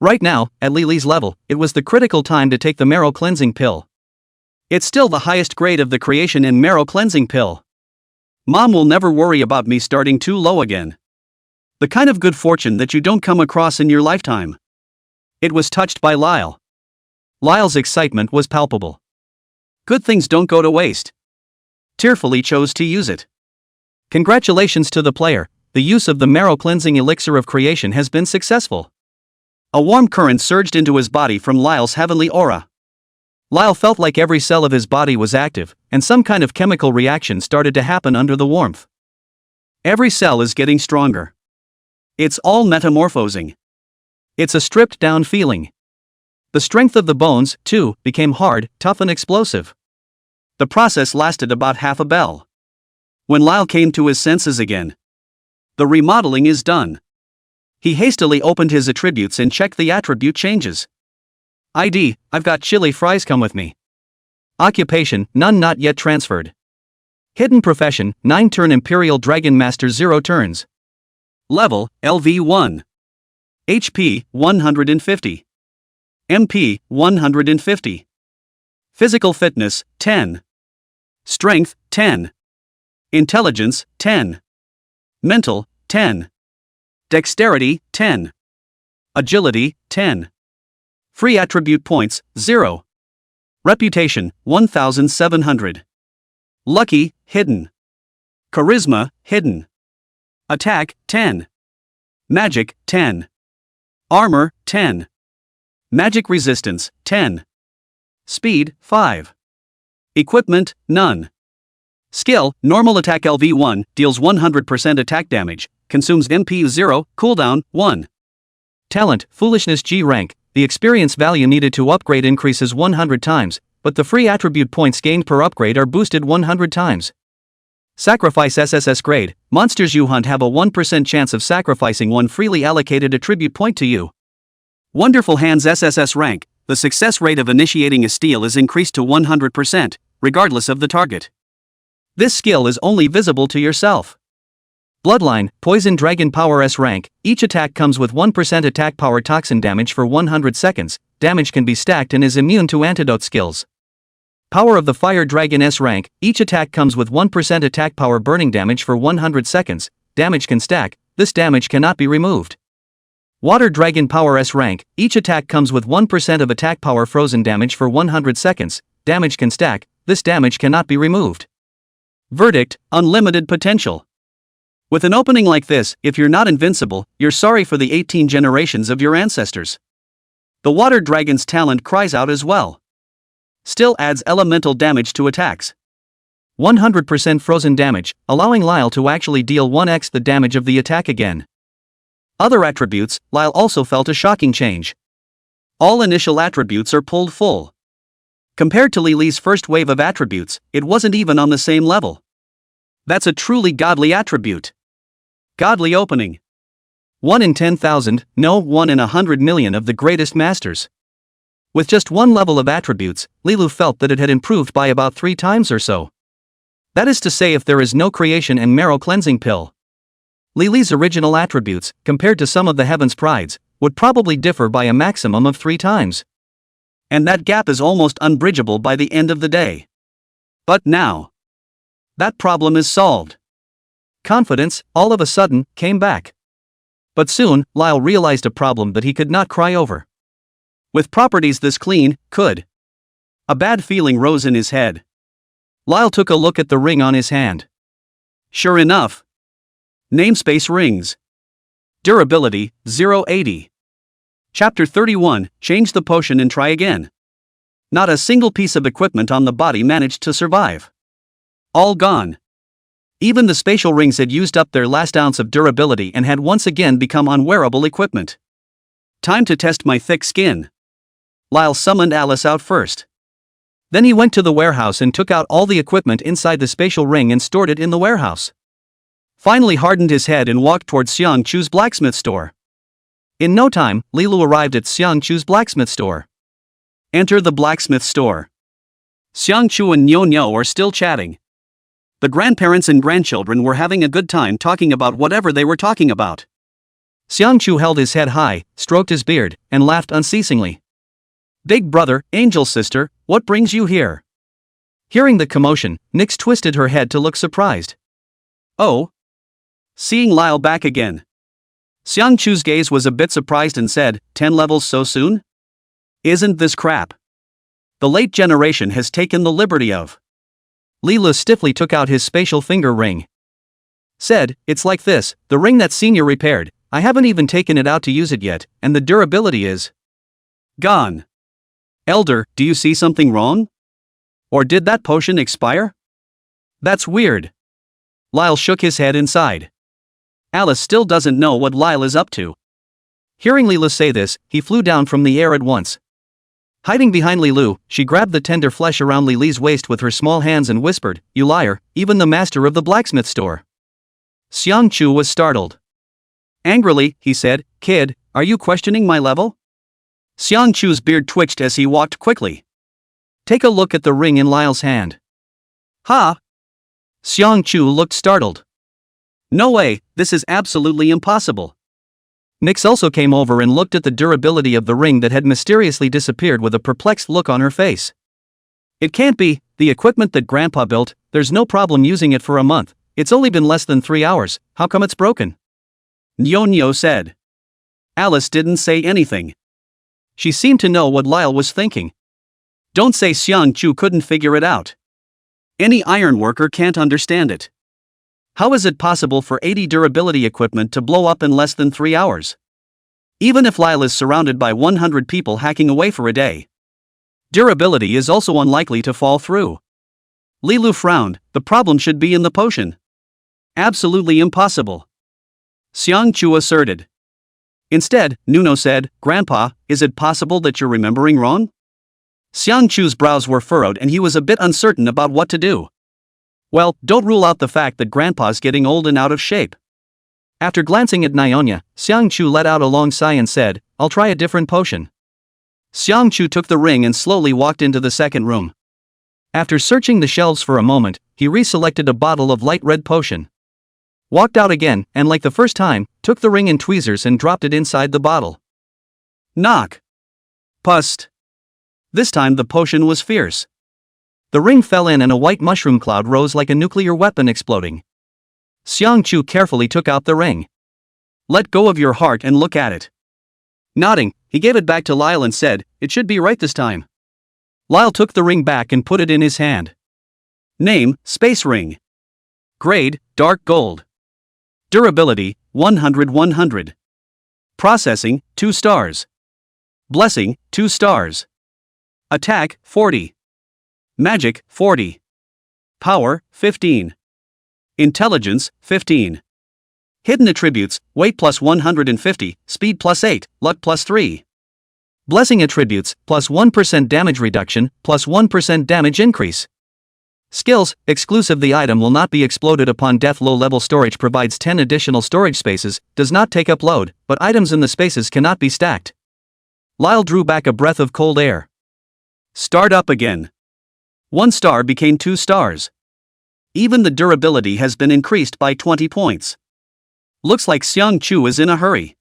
Right now, at Lily's level, it was the critical time to take the marrow cleansing pill. It's still the highest grade of the Creation and Marrow Cleansing Pill. Mom will never worry about me starting too low again. The kind of good fortune that you don't come across in your lifetime. It was touched by Lyle. Lyle's excitement was palpable. Good things don't go to waste. Tearfully chose to use it. Congratulations to the player, the use of the Marrow Cleansing Elixir of Creation has been successful. A warm current surged into his body from Lyle's heavenly aura. Lyle felt like every cell of his body was active, and some kind of chemical reaction started to happen under the warmth. Every cell is getting stronger. It's all metamorphosing. It's a stripped-down feeling. The strength of the bones, too, became hard, tough and explosive. The process lasted about half a bell. When Lyle came to his senses again, the remodeling is done. He hastily opened his attributes and checked the attribute changes. ID, I've got chili fries, come with me. Occupation, none, not yet transferred. Hidden profession, 9-turn Imperial Dragon Master, 0 turns. Level, LV1. HP, 150. MP, 150. Physical fitness, 10. Strength, 10. Intelligence, 10. Mental, 10. Dexterity, 10. Agility, 10. Free attribute points, 0. Reputation, 1,700. Lucky, hidden. Charisma, hidden. Attack, 10. Magic, 10. Armor, 10. Magic resistance, 10. Speed, 5. Equipment, none. Skill, normal attack LV1, deals 100% attack damage, consumes MP 0, cooldown, 1. Talent, foolishness G rank, the experience value needed to upgrade increases 100 times, but the free attribute points gained per upgrade are boosted 100 times. Sacrifice SSS grade, monsters you hunt have a 1% chance of sacrificing one freely allocated attribute point to you. Wonderful Hands SSS rank, the success rate of initiating a steal is increased to 100%, regardless of the target. This skill is only visible to yourself. Bloodline, Poison Dragon Power S rank, each attack comes with 1% attack power toxin damage for 100 seconds, damage can be stacked and is immune to antidote skills. Power of the Fire Dragon S rank, each attack comes with 1% attack power burning damage for 100 seconds, damage can stack, this damage cannot be removed. Water Dragon Power S rank, each attack comes with 1% of attack power frozen damage for 100 seconds, damage can stack, this damage cannot be removed. Verdict, unlimited potential. With an opening like this, if you're not invincible, you're sorry for the 18 generations of your ancestors. The Water Dragon's talent cries out as well. Still adds elemental damage to attacks. 100% frozen damage, allowing Lyle to actually deal 1x the damage of the attack again. Other attributes, Lyle also felt a shocking change. All initial attributes are pulled full. Compared to Lily's first wave of attributes, it wasn't even on the same level. That's a truly godly attribute. Godly opening. 1 in 10,000, no 1 in 100 million of the greatest masters. With just one level of attributes, Lilu felt that it had improved by about 3 times or so. That is to say, if there is no creation and marrow cleansing pill. Lily's original attributes, compared to some of the Heaven's Prides, would probably differ by a maximum of 3 times. And that gap is almost unbridgeable by the end of the day. But now, that problem is solved. Confidence, all of a sudden, came back. But soon, Lyle realized a problem that he could not cry over. With properties this clean, could. A bad feeling rose in his head. Lyle took a look at the ring on his hand. Sure enough. Namespace rings. Durability, 080. Chapter 31, change the potion and try again. Not a single piece of equipment on the body managed to survive. All gone. Even the spatial rings had used up their last ounce of durability and had once again become unwearable equipment. Time to test my thick skin. Lyle summoned Alice out first. Then he went to the warehouse and took out all the equipment inside the spatial ring and stored it in the warehouse. Finally hardened his head and walked towards Xiang Chu's blacksmith store. In no time, Lilu arrived at Xiang Chu's blacksmith store. Enter the blacksmith store. Xiang Chu and Nyo Nyo are still chatting. The grandparents and grandchildren were having a good time talking about whatever they were talking about. Xiang Chu held his head high, stroked his beard, and laughed unceasingly. Big brother, angel sister, what brings you here? Hearing the commotion, Nyx twisted her head to look surprised. Oh. Seeing Lyle back again. Xiang Chu's gaze was a bit surprised and said, 10 levels so soon? Isn't this crap? The late generation has taken the liberty of. Lila stiffly took out his spatial finger ring. Said, it's like this, the ring that Senior repaired, I haven't even taken it out to use it yet, and the durability is gone. Elder, do you see something wrong? Or did that potion expire? That's weird. Lyle shook his head and sighed. Alice still doesn't know what Lyle is up to. Hearing Lila say this, he flew down from the air at once. Hiding behind Lilu, she grabbed the tender flesh around Lily's waist with her small hands and whispered, you liar, even the master of the blacksmith store. Xiang Chu was startled. Angrily, he said, kid, are you questioning my level? Xiang Chu's beard twitched as he walked quickly. Take a look at the ring in Lyle's hand. Ha! Xiang Chu looked startled. No way, this is absolutely impossible. Nyx also came over and looked at the durability of the ring that had mysteriously disappeared with a perplexed look on her face. It can't be, the equipment that Grandpa built, there's no problem using it for a month, it's only been less than 3 hours, how come it's broken? Nyo Nyo said. Alice didn't say anything. She seemed to know what Lyle was thinking. Don't say Xiang Chu couldn't figure it out. Any ironworker can't understand it. How is it possible for 80 durability equipment to blow up in less than 3 hours? Even if Lyle is surrounded by 100 people hacking away for a day. Durability is also unlikely to fall through. Lilu frowned, the problem should be in the potion. Absolutely impossible. Xiang Chu asserted. Instead, Nuno said, Grandpa, is it possible that you're remembering wrong? Xiang Chu's brows were furrowed and he was a bit uncertain about what to do. Well, don't rule out the fact that Grandpa's getting old and out of shape. After glancing at Nyonya, Xiang Chu let out a long sigh and said, I'll try a different potion. Xiang Chu took the ring and slowly walked into the second room. After searching the shelves for a moment, he reselected a bottle of light red potion. Walked out again, and like the first time, took the ring in tweezers and dropped it inside the bottle. Knock. Pust. This time the potion was fierce. The ring fell in and a white mushroom cloud rose like a nuclear weapon exploding. Xiangqiu carefully took out the ring. Let go of your heart and look at it. Nodding, he gave it back to Lyle and said, it should be right this time. Lyle took the ring back and put it in his hand. Name, Space Ring. Grade, Dark Gold. Durability, 100/100. Processing, 2 stars. Blessing, 2 stars. Attack, 40. Magic, 40. Power, 15. Intelligence, 15. Hidden attributes, weight plus 150, speed plus 8, luck plus 3. Blessing attributes, plus 1% damage reduction, plus 1% damage increase. Skills, exclusive. The item will not be exploded upon death. Low-level storage provides 10 additional storage spaces, does not take up load, but items in the spaces cannot be stacked. Lyle drew back a breath of cold air. Start up again. 1 star became 2 stars. Even the durability has been increased by 20 points. Looks like Xiangqiu is in a hurry.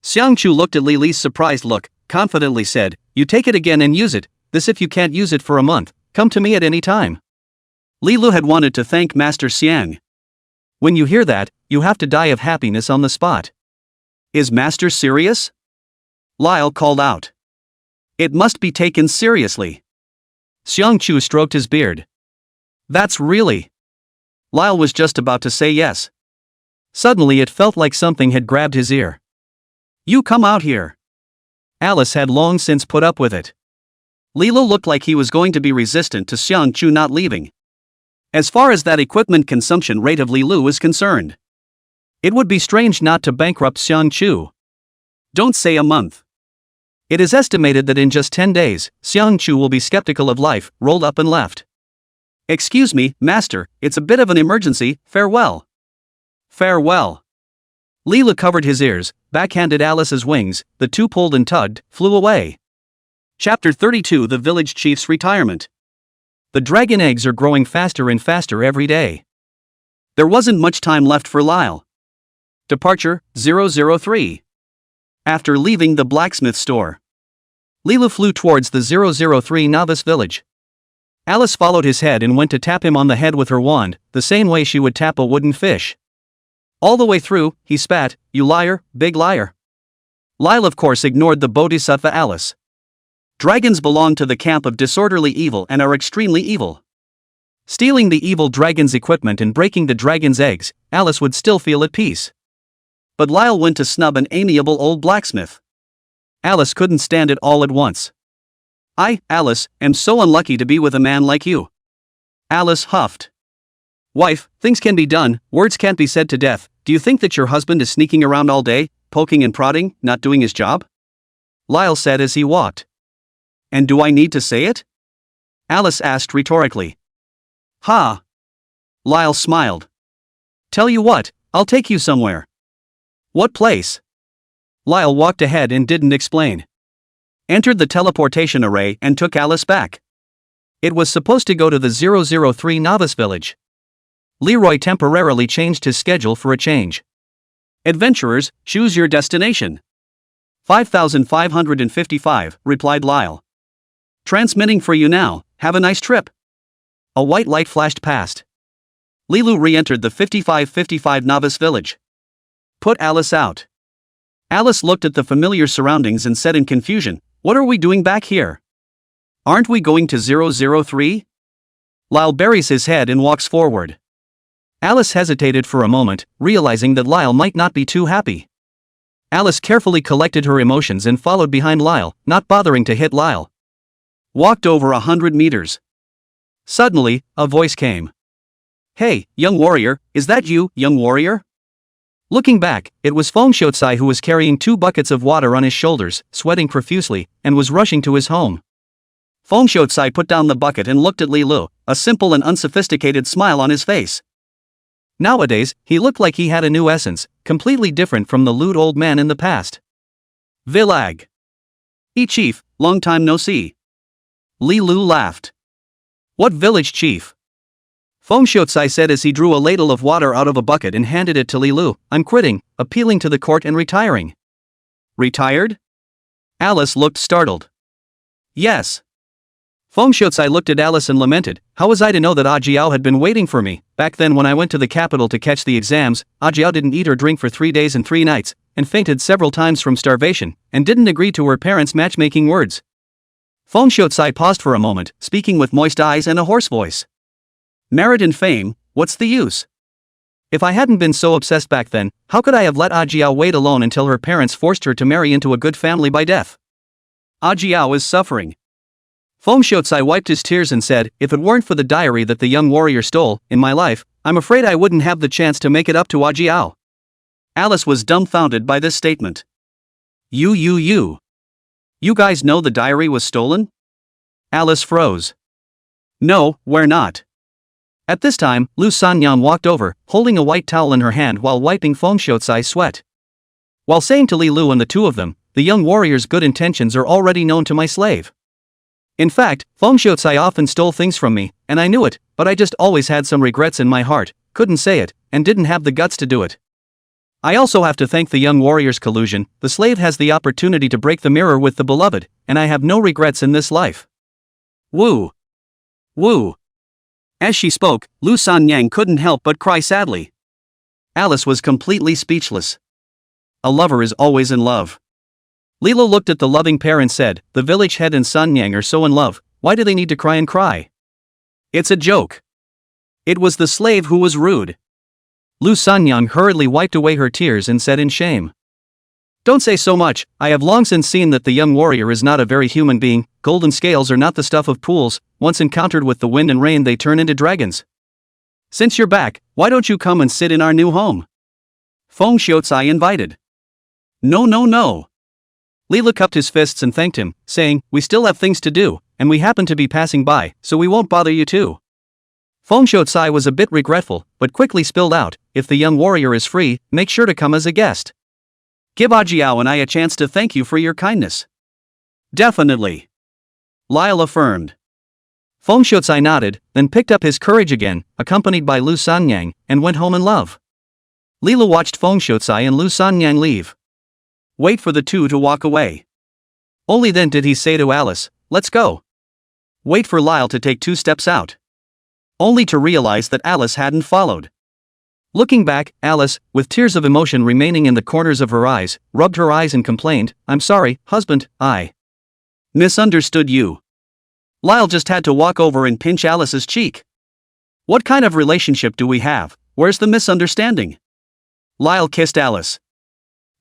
Xiangqiu looked at Li Li's surprised look, confidently said, you take it again and use it, this if you can't use it for a month, come to me at any time. Li Lu had wanted to thank Master Xiang. When you hear that, you have to die of happiness on the spot. Is Master serious? Lyle called out. It must be taken seriously. Xiangqiu stroked his beard. That's really. Lyle was just about to say yes. Suddenly it felt like something had grabbed his ear. You come out here. Alice had long since put up with it. Li Lu looked like he was going to be resistant to Xiangqiu not leaving. As far as that equipment consumption rate of Li Lu is concerned, it would be strange not to bankrupt Xiangqiu. Don't say a month. It is estimated that in just 10 days, Xiangqiu will be skeptical of life, rolled up and left. Excuse me, master, it's a bit of an emergency, farewell. Farewell. Li Lu covered his ears, backhanded Alice's wings, the two pulled and tugged, flew away. Chapter 32. The Village Chief's Retirement. The dragon eggs are growing faster and faster every day. There wasn't much time left for Lyle. Departure, 003. After leaving the blacksmith store, Li Lu flew towards the 003 novice village. Alice followed his head and went to tap him on the head with her wand, the same way she would tap a wooden fish. All the way through, he spat, you liar, big liar. Lyle of course ignored the bodhisattva Alice. Dragons belong to the camp of disorderly evil and are extremely evil. Stealing the evil dragon's equipment and breaking the dragon's eggs, Alice would still feel at peace. But Lyle went to snub an amiable old blacksmith. Alice couldn't stand it all at once. I, Alice, am so unlucky to be with a man like you. Alice huffed. Wife, things can be done, words can't be said to death. Do you think that your husband is sneaking around all day, poking and prodding, not doing his job? Lyle said as he walked. And do I need to say it? Alice asked rhetorically. Ha! Lyle smiled. Tell you what, I'll take you somewhere. What place? Lyle walked ahead and didn't explain. Entered the teleportation array and took Alice back. It was supposed to go to the 003 novice village. Leroy temporarily changed his schedule for a change. Adventurers, choose your destination. 5555, replied Lyle. Transmitting for you now, have a nice trip. A white light flashed past. Li Lu re-entered the 5555 novice village. Put Alice out. Alice looked at the familiar surroundings and said in confusion, what are we doing back here? Aren't we going to 003? Lyle buries his head and walks forward. Alice hesitated for a moment, realizing that Lyle might not be too happy. Alice carefully collected her emotions and followed behind Lyle, not bothering to hit Lyle. Walked over 100 meters. Suddenly, a voice came. Hey, young warrior, is that you, young warrior? Looking back, it was Feng Xiaotsai who was carrying 2 buckets of water on his shoulders, sweating profusely, and was rushing to his home. Feng Xiaotsai put down the bucket and looked at Li Lu, a simple and unsophisticated smile on his face. Nowadays, he looked like he had a new essence, completely different from the lewd old man in the past. Villag. Chief, long time no see. Li Lu laughed. What village chief? Feng Xiaotsai said as he drew a ladle of water out of a bucket and handed it to Li Lu. I'm quitting, appealing to the court and retiring. Retired? Alice looked startled. Yes. Feng Shuotsai looked at Alice and lamented, how was I to know that Ajiao had been waiting for me? Back then when I went to the capital to catch the exams, Ajiao didn't eat or drink for 3 days and 3 nights, and fainted several times from starvation, and didn't agree to her parents' matchmaking words. Feng Shuotsai paused for a moment, speaking with moist eyes and a hoarse voice. Merit and fame, what's the use? If I hadn't been so obsessed back then, how could I have let Ajiao wait alone until her parents forced her to marry into a good family by death? Ajiao is suffering. Feng Shuotsai wiped his tears and said, if it weren't for the diary that the young warrior stole, in my life, I'm afraid I wouldn't have the chance to make it up to Ajiao. Alice was dumbfounded by this statement. You guys know the diary was stolen? Alice froze. No, we're not. At this time, Lu Sanyan walked over, holding a white towel in her hand while wiping Feng Shuotsai's sweat. While saying to Li Lu and the two of them, the young warrior's good intentions are already known to my slave. In fact, Feng Shuotsai often stole things from me, and I knew it, but I just always had some regrets in my heart, couldn't say it, and didn't have the guts to do it. I also have to thank the young warrior's collusion. The slave has the opportunity to break the mirror with the beloved, and I have no regrets in this life. Woo! Woo! As she spoke, Lu Sanyang couldn't help but cry sadly. Alice was completely speechless. A lover is always in love. Lilo looked at the loving pair and said, the village head and Sanyang are so in love, why do they need to cry and cry? It's a joke. It was the slave who was rude. Lu Sanyang hurriedly wiped away her tears and said in shame. Don't say so much, I have long since seen that the young warrior is not a very human being. Golden scales are not the stuff of pools, once encountered with the wind and rain they turn into dragons. Since you're back, why don't you come and sit in our new home? Feng Shuotsai invited. No. Lila cupped his fists and thanked him, saying, we still have things to do, and we happen to be passing by, so we won't bother you too. Feng Shuotsai was a bit regretful, but quickly spilled out, if the young warrior is free, make sure to come as a guest. Give Ajiao and I a chance to thank you for your kindness. Definitely. Lyle affirmed. Feng Shuotsai nodded, then picked up his courage again, accompanied by Lu Sanyang, and went home in love. Lila watched Feng Shuotsai and Lu Sanyang leave. Wait for the two to walk away. Only then did he say to Alice, let's go. Wait for Lyle to take 2 steps out. Only to realize that Alice hadn't followed. Looking back, Alice, with tears of emotion remaining in the corners of her eyes, rubbed her eyes and complained, I'm sorry, husband, I misunderstood you. Lyle just had to walk over and pinch Alice's cheek. What kind of relationship do we have? Where's the misunderstanding? Lyle kissed Alice.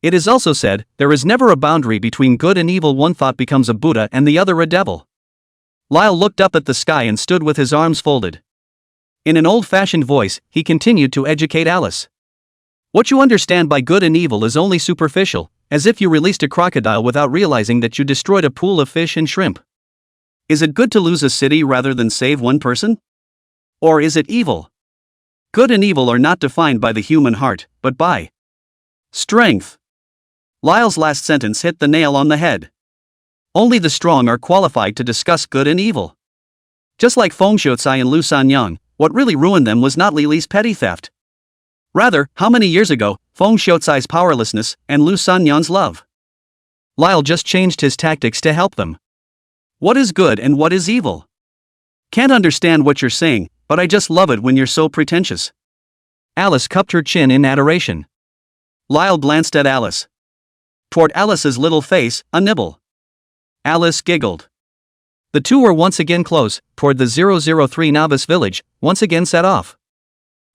It is also said, there is never a boundary between good and evil. One thought becomes a Buddha and the other a devil. Lyle looked up at the sky and stood with his arms folded. In an old-fashioned voice, he continued to educate Alice. What you understand by good and evil is only superficial, as if you released a crocodile without realizing that you destroyed a pool of fish and shrimp. Is it good to lose a city rather than save one person? Or is it evil? Good and evil are not defined by the human heart, but by strength. Lyle's last sentence hit the nail on the head. Only the strong are qualified to discuss good and evil. Just like Feng Shuotsai and Lu Sanyang, what really ruined them was not Lili's petty theft. Rather, how many years ago, Feng Shuotsai's powerlessness and Lu Sanyang's love. Lyle just changed his tactics to help them. What is good and what is evil? Can't understand what you're saying, but I just love it when you're so pretentious. Alice cupped her chin in adoration. Lyle glanced at Alice. Toward Alice's little face, a nibble. Alice giggled. The two were once again close, toward the 003 novice village, once again set off.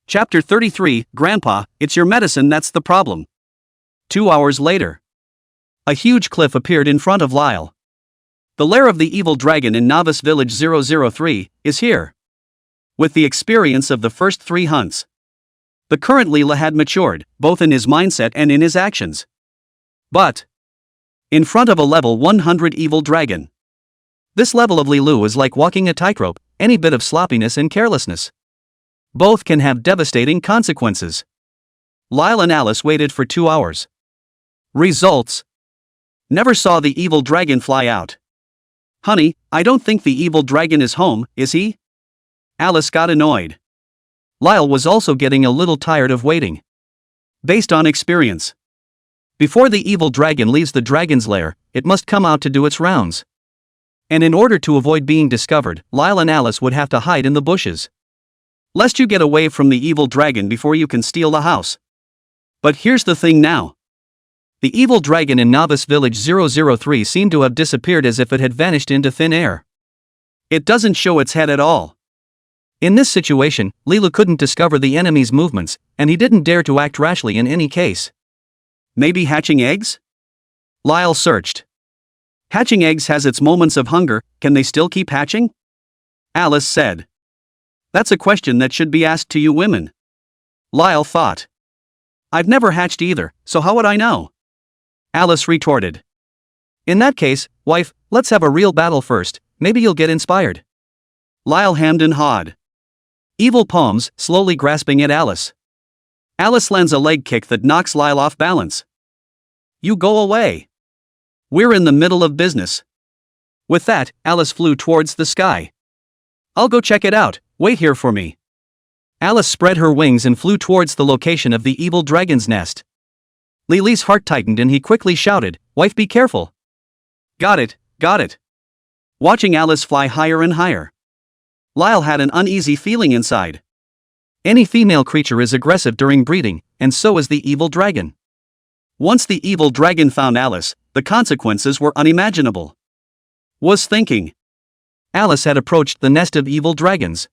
Chapter 33, Grandpa, it's your medicine that's the problem. 2 hours later. A huge cliff appeared in front of Lyle. The lair of the evil dragon in novice village 003 is here. With the experience of the first 3 hunts, the current Leela had matured, both in his mindset and in his actions. But in front of a level 100 evil dragon. This level of Lilu is like walking a tightrope, any bit of sloppiness and carelessness. Both can have devastating consequences. Lyle and Alice waited for 2 hours. Results. Never saw the evil dragon fly out. Honey, I don't think the evil dragon is home, is he? Alice got annoyed. Lyle was also getting a little tired of waiting. Based on experience. Before the evil dragon leaves the dragon's lair, it must come out to do its rounds. And in order to avoid being discovered, Lyle and Alice would have to hide in the bushes. Lest you get away from the evil dragon before you can steal the house. But here's the thing now. The evil dragon in Novice Village 003 seemed to have disappeared as if it had vanished into thin air. It doesn't show its head at all. In this situation, Lilu couldn't discover the enemy's movements, and he didn't dare to act rashly in any case. Maybe hatching eggs? Lyle searched. Hatching eggs has its moments of hunger, can they still keep hatching? Alice said. That's a question that should be asked to you women. Lyle thought. I've never hatched either, so how would I know? Alice retorted. In that case, wife, let's have a real battle first, maybe you'll get inspired. Lyle hemmed and hawed. Evil palms, slowly grasping at Alice. Alice lands a leg kick that knocks Lyle off balance. You go away. We're in the middle of business. With that, Alice flew towards the sky. I'll go check it out, wait here for me. Alice spread her wings and flew towards the location of the evil dragon's nest. Lily's heart tightened and he quickly shouted, Wife, be careful. Got it, got it. Watching Alice fly higher and higher. Lyle had an uneasy feeling inside. Any female creature is aggressive during breeding, and so is the evil dragon. Once the evil dragon found Alice, the consequences were unimaginable. Was thinking. Alice had approached the nest of evil dragons.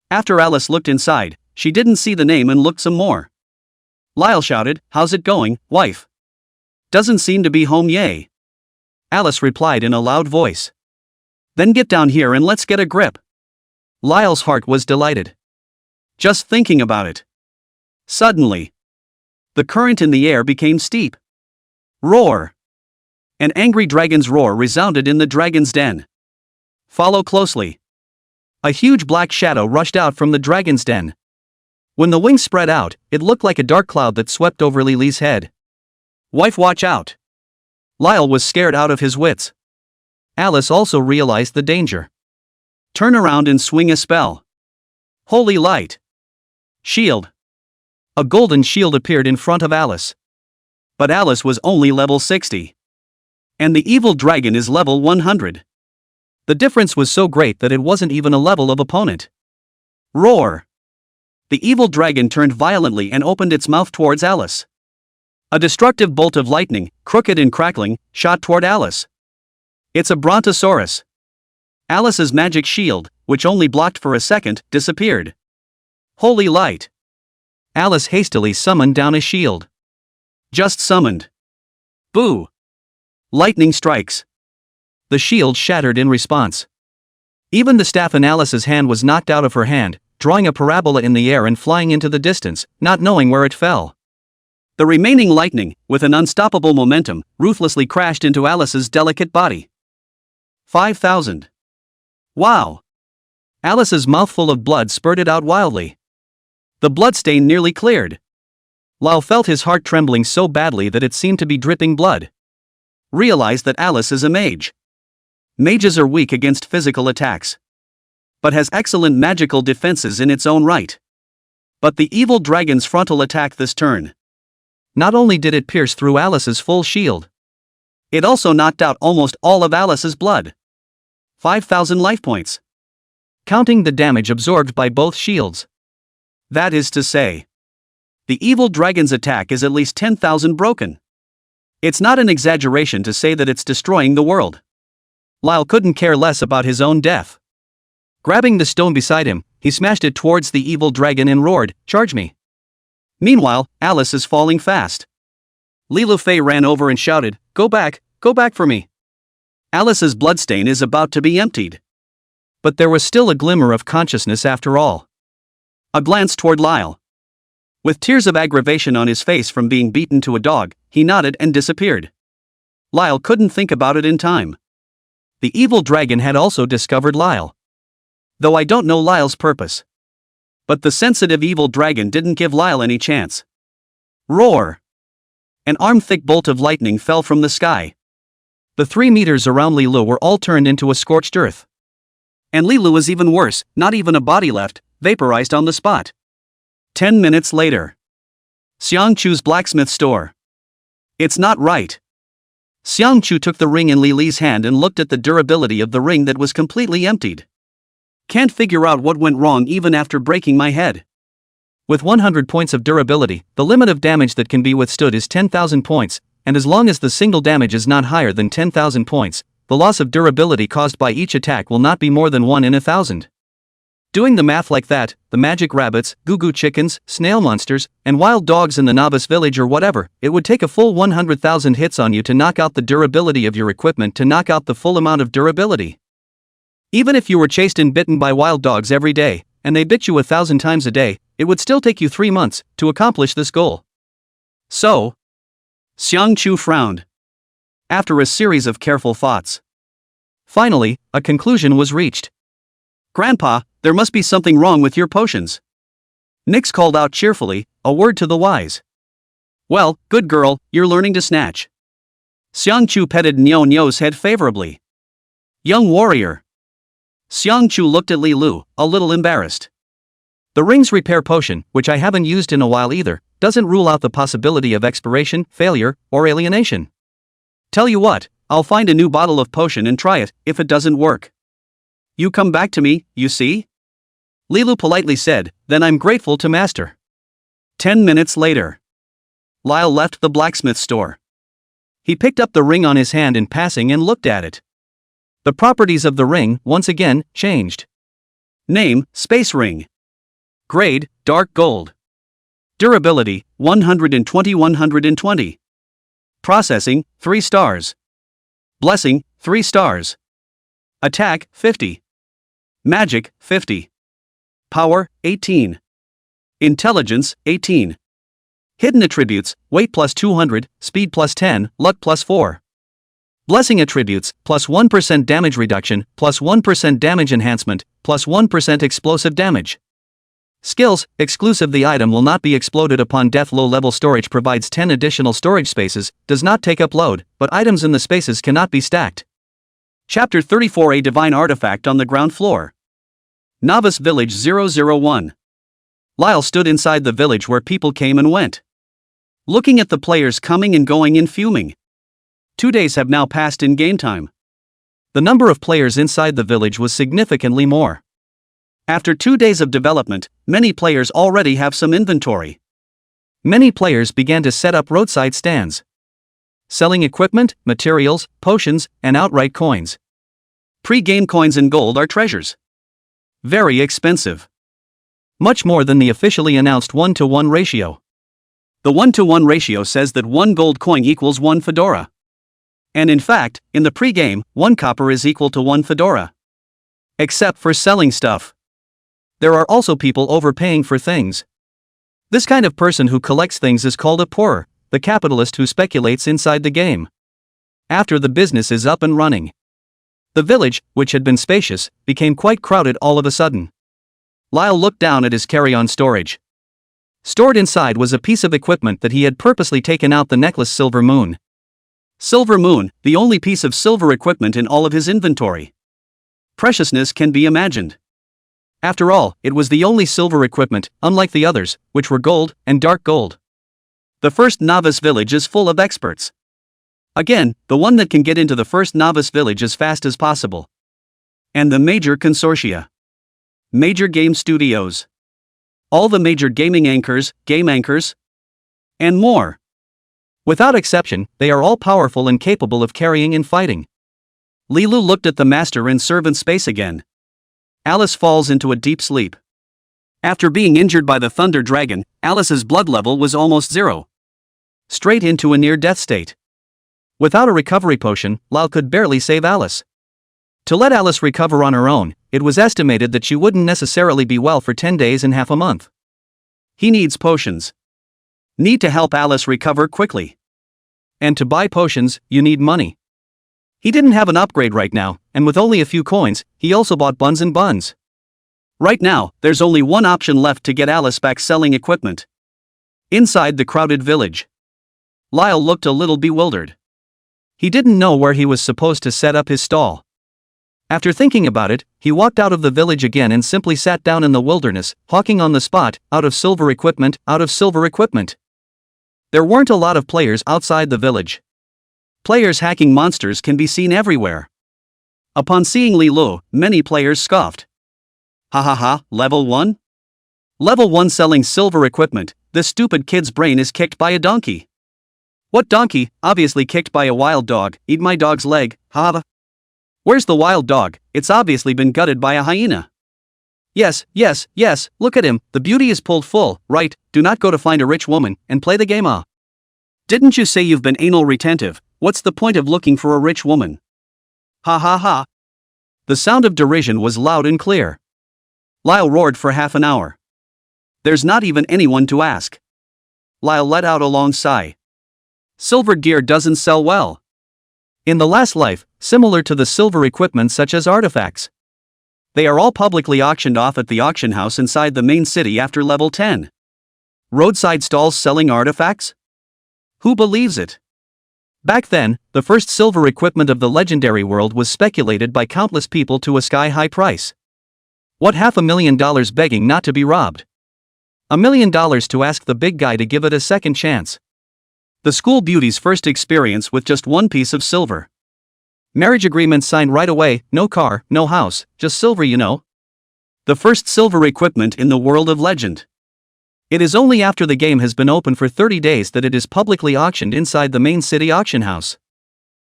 After Alice looked inside, she didn't see the name and looked some more. Lyle shouted, How's it going, wife? Doesn't seem to be home yay. Alice replied in a loud voice. Then get down here and let's get a grip. Lyle's heart was delighted. Just thinking about it. Suddenly, the current in the air became steep. Roar! An angry dragon's roar resounded in the dragon's den. Follow closely. A huge black shadow rushed out from the dragon's den. When the wings spread out, it looked like a dark cloud that swept over Lily's head. Wife, watch out! Lyle was scared out of his wits. Alice also realized the danger. Turn around and swing a spell. Holy light! Shield! A golden shield appeared in front of Alice. But Alice was only level 60. And the evil dragon is level 100. The difference was so great that it wasn't even a level of opponent. Roar! The evil dragon turned violently and opened its mouth towards Alice. A destructive bolt of lightning, crooked and crackling, shot toward Alice. It's a brontosaurus. Alice's magic shield, which only blocked for a second, disappeared. Holy light! Alice hastily summoned down a shield. Just summoned. Boo! Lightning strikes. The shield shattered in response. Even the staff in Alice's hand was knocked out of her hand, drawing a parabola in the air and flying into the distance, not knowing where it fell. The remaining lightning, with an unstoppable momentum, ruthlessly crashed into Alice's delicate body. 5,000. Wow! Alice's mouthful of blood spurted out wildly. The bloodstain nearly cleared. Lyle felt his heart trembling so badly that it seemed to be dripping blood. Realized that Alice is a mage. Mages are weak against physical attacks, but has excellent magical defenses in its own right. But the evil dragon's frontal attack this turn. Not only did it pierce through Alice's full shield, it also knocked out almost all of Alice's blood. 5,000 life points. Counting the damage absorbed by both shields. That is to say, the evil dragon's attack is at least 10,000 broken. It's not an exaggeration to say that it's destroying the world. Lyle couldn't care less about his own death. Grabbing the stone beside him, he smashed it towards the evil dragon and roared, Charge me! Meanwhile, Alice is falling fast. Lilu Fei ran over and shouted, go back for me. Alice's bloodstain is about to be emptied. But there was still a glimmer of consciousness after all. A glance toward Lyle. With tears of aggravation on his face from being beaten to a dog, he nodded and disappeared. Lyle couldn't think about it in time. The evil dragon had also discovered Lyle. Though I don't know Lyle's purpose. But the sensitive evil dragon didn't give Lyle any chance. Roar! An arm-thick bolt of lightning fell from the sky. The 3 meters around Lilu were all turned into a scorched earth. And Lilu was even worse, not even a body left, vaporized on the spot. 10 minutes later. Xiangchu's blacksmith store. It's not right. Xiangchu took the ring in Li Li's hand and looked at the durability of the ring that was completely emptied. Can't figure out what went wrong even after breaking my head. With 100 points of durability, the limit of damage that can be withstood is 10,000 points, and as long as the single damage is not higher than 10,000 points, the loss of durability caused by each attack will not be more than 1 in 1,000. Doing the math like that, the magic rabbits, goo-goo chickens, snail monsters, and wild dogs in the novice village or whatever, it would take a full 100,000 hits on you to knock out the durability of your equipment to knock out the full amount of durability. Even if you were chased and bitten by wild dogs every day, and they bit you 1,000 times a day, it would still take you 3 months to accomplish this goal. So, Xiangchu frowned. After a series of careful thoughts, finally, a conclusion was reached. Grandpa, there must be something wrong with your potions. Nix called out cheerfully, a word to the wise. Well, good girl, you're learning to snatch. Xiangchu petted Niu Niu's head favorably. Young warrior. Xiangchu looked at Li Lu, a little embarrassed. The ring's repair potion, which I haven't used in a while either, doesn't rule out the possibility of expiration, failure, or alienation. Tell you what, I'll find a new bottle of potion and try it, if it doesn't work. You come back to me, you see? Li Lu politely said, then I'm grateful to master. 10 minutes later. Lyle left the blacksmith store. He picked up the ring on his hand in passing and looked at it. The properties of the ring, once again, changed. Name, Space Ring. Grade, Dark Gold. Durability, 120/120. Processing, 3 stars. Blessing, 3 stars. Attack, 50. Magic, 50. Power, 18. Intelligence, 18. Hidden attributes, weight plus 200, speed plus 10, luck plus 4. Blessing attributes, plus 1% damage reduction, plus 1% damage enhancement, plus 1% explosive damage. Skills, exclusive the item will not be exploded upon death. Low level storage provides 10 additional storage spaces, does not take up load, but items in the spaces cannot be stacked. Chapter 34 A Divine Artifact on the Ground Floor. Novice Village 001. Lyle stood inside the village where people came and went, looking at the players coming and going and fuming. 2 days have now passed in game time. The number of players inside the village was significantly more. After 2 days of development, many players already have some inventory. Many players began to set up roadside stands, selling equipment, materials, potions, and outright coins. Pre-game coins and gold are treasures. Very expensive. Much more than the officially announced 1-to-1 ratio. The 1-to-1 ratio says that 1 gold coin equals 1 fedora. And in fact, in the pre-game, 1 copper is equal to 1 fedora. Except for selling stuff. There are also people overpaying for things. This kind of person who collects things is called a pourer, the capitalist who speculates inside the game. After the business is up and running, the village, which had been spacious, became quite crowded all of a sudden. Lyle looked down at his carry-on storage. Stored inside was a piece of equipment that he had purposely taken out: the necklace Silver Moon. Silver Moon, the only piece of silver equipment in all of his inventory. Preciousness can be imagined. After all, it was the only silver equipment, unlike the others, which were gold and dark gold. The first novice village is full of experts. Again, the one that can get into the first novice village as fast as possible. And the major consortia. Major game studios. All the major gaming anchors, game anchors, and more. Without exception, they are all powerful and capable of carrying and fighting. Li Lu looked at the master and servant space again. Alice falls into a deep sleep. After being injured by the Thunder Dragon, Alice's blood level was almost 0. Straight into a near-death state. Without a recovery potion, Lyle could barely save Alice. To let Alice recover on her own, it was estimated that she wouldn't necessarily be well for 10 days and half a month. He needs potions. Need to help Alice recover quickly. And to buy potions, you need money. He didn't have an upgrade right now, and with only a few coins, he also bought buns and buns. Right now, there's only one option left to get Alice back: selling equipment. Inside the crowded village. Lyle looked a little bewildered. He didn't know where he was supposed to set up his stall. After thinking about it, he walked out of the village again and simply sat down in the wilderness, hawking on the spot: out of silver equipment, out of silver equipment. There weren't a lot of players outside the village. Players hacking monsters can be seen everywhere. Upon seeing Li Lu, many players scoffed. Ha ha ha, level 1? Level 1 selling silver equipment, this stupid kid's brain is kicked by a donkey. What donkey? Obviously kicked by a wild dog. Eat my dog's leg, ha. Where's the wild dog? It's obviously been gutted by a hyena. Yes, look at him, the beauty is pulled full, right, do not go to find a rich woman, and play the game ah. Didn't you say you've been anal retentive? What's the point of looking for a rich woman? Ha ha ha. The sound of derision was loud and clear. Lyle roared for half an hour. There's not even anyone to ask. Lyle let out a long sigh. Silver gear doesn't sell well. In the last life, similar to the silver equipment such as artifacts. They are all publicly auctioned off at the auction house inside the main city after level 10. Roadside stalls selling artifacts? Who believes it? Back then, the first silver equipment of the legendary world was speculated by countless people to a sky-high price. What, $500,000 begging not to be robbed? $1 million to ask the big guy to give it a second chance. The school beauty's first experience with just one piece of silver. Marriage agreement signed right away, no car, no house, just silver you know. The first silver equipment in the world of legend. It is only after the game has been open for 30 days that it is publicly auctioned inside the main city auction house.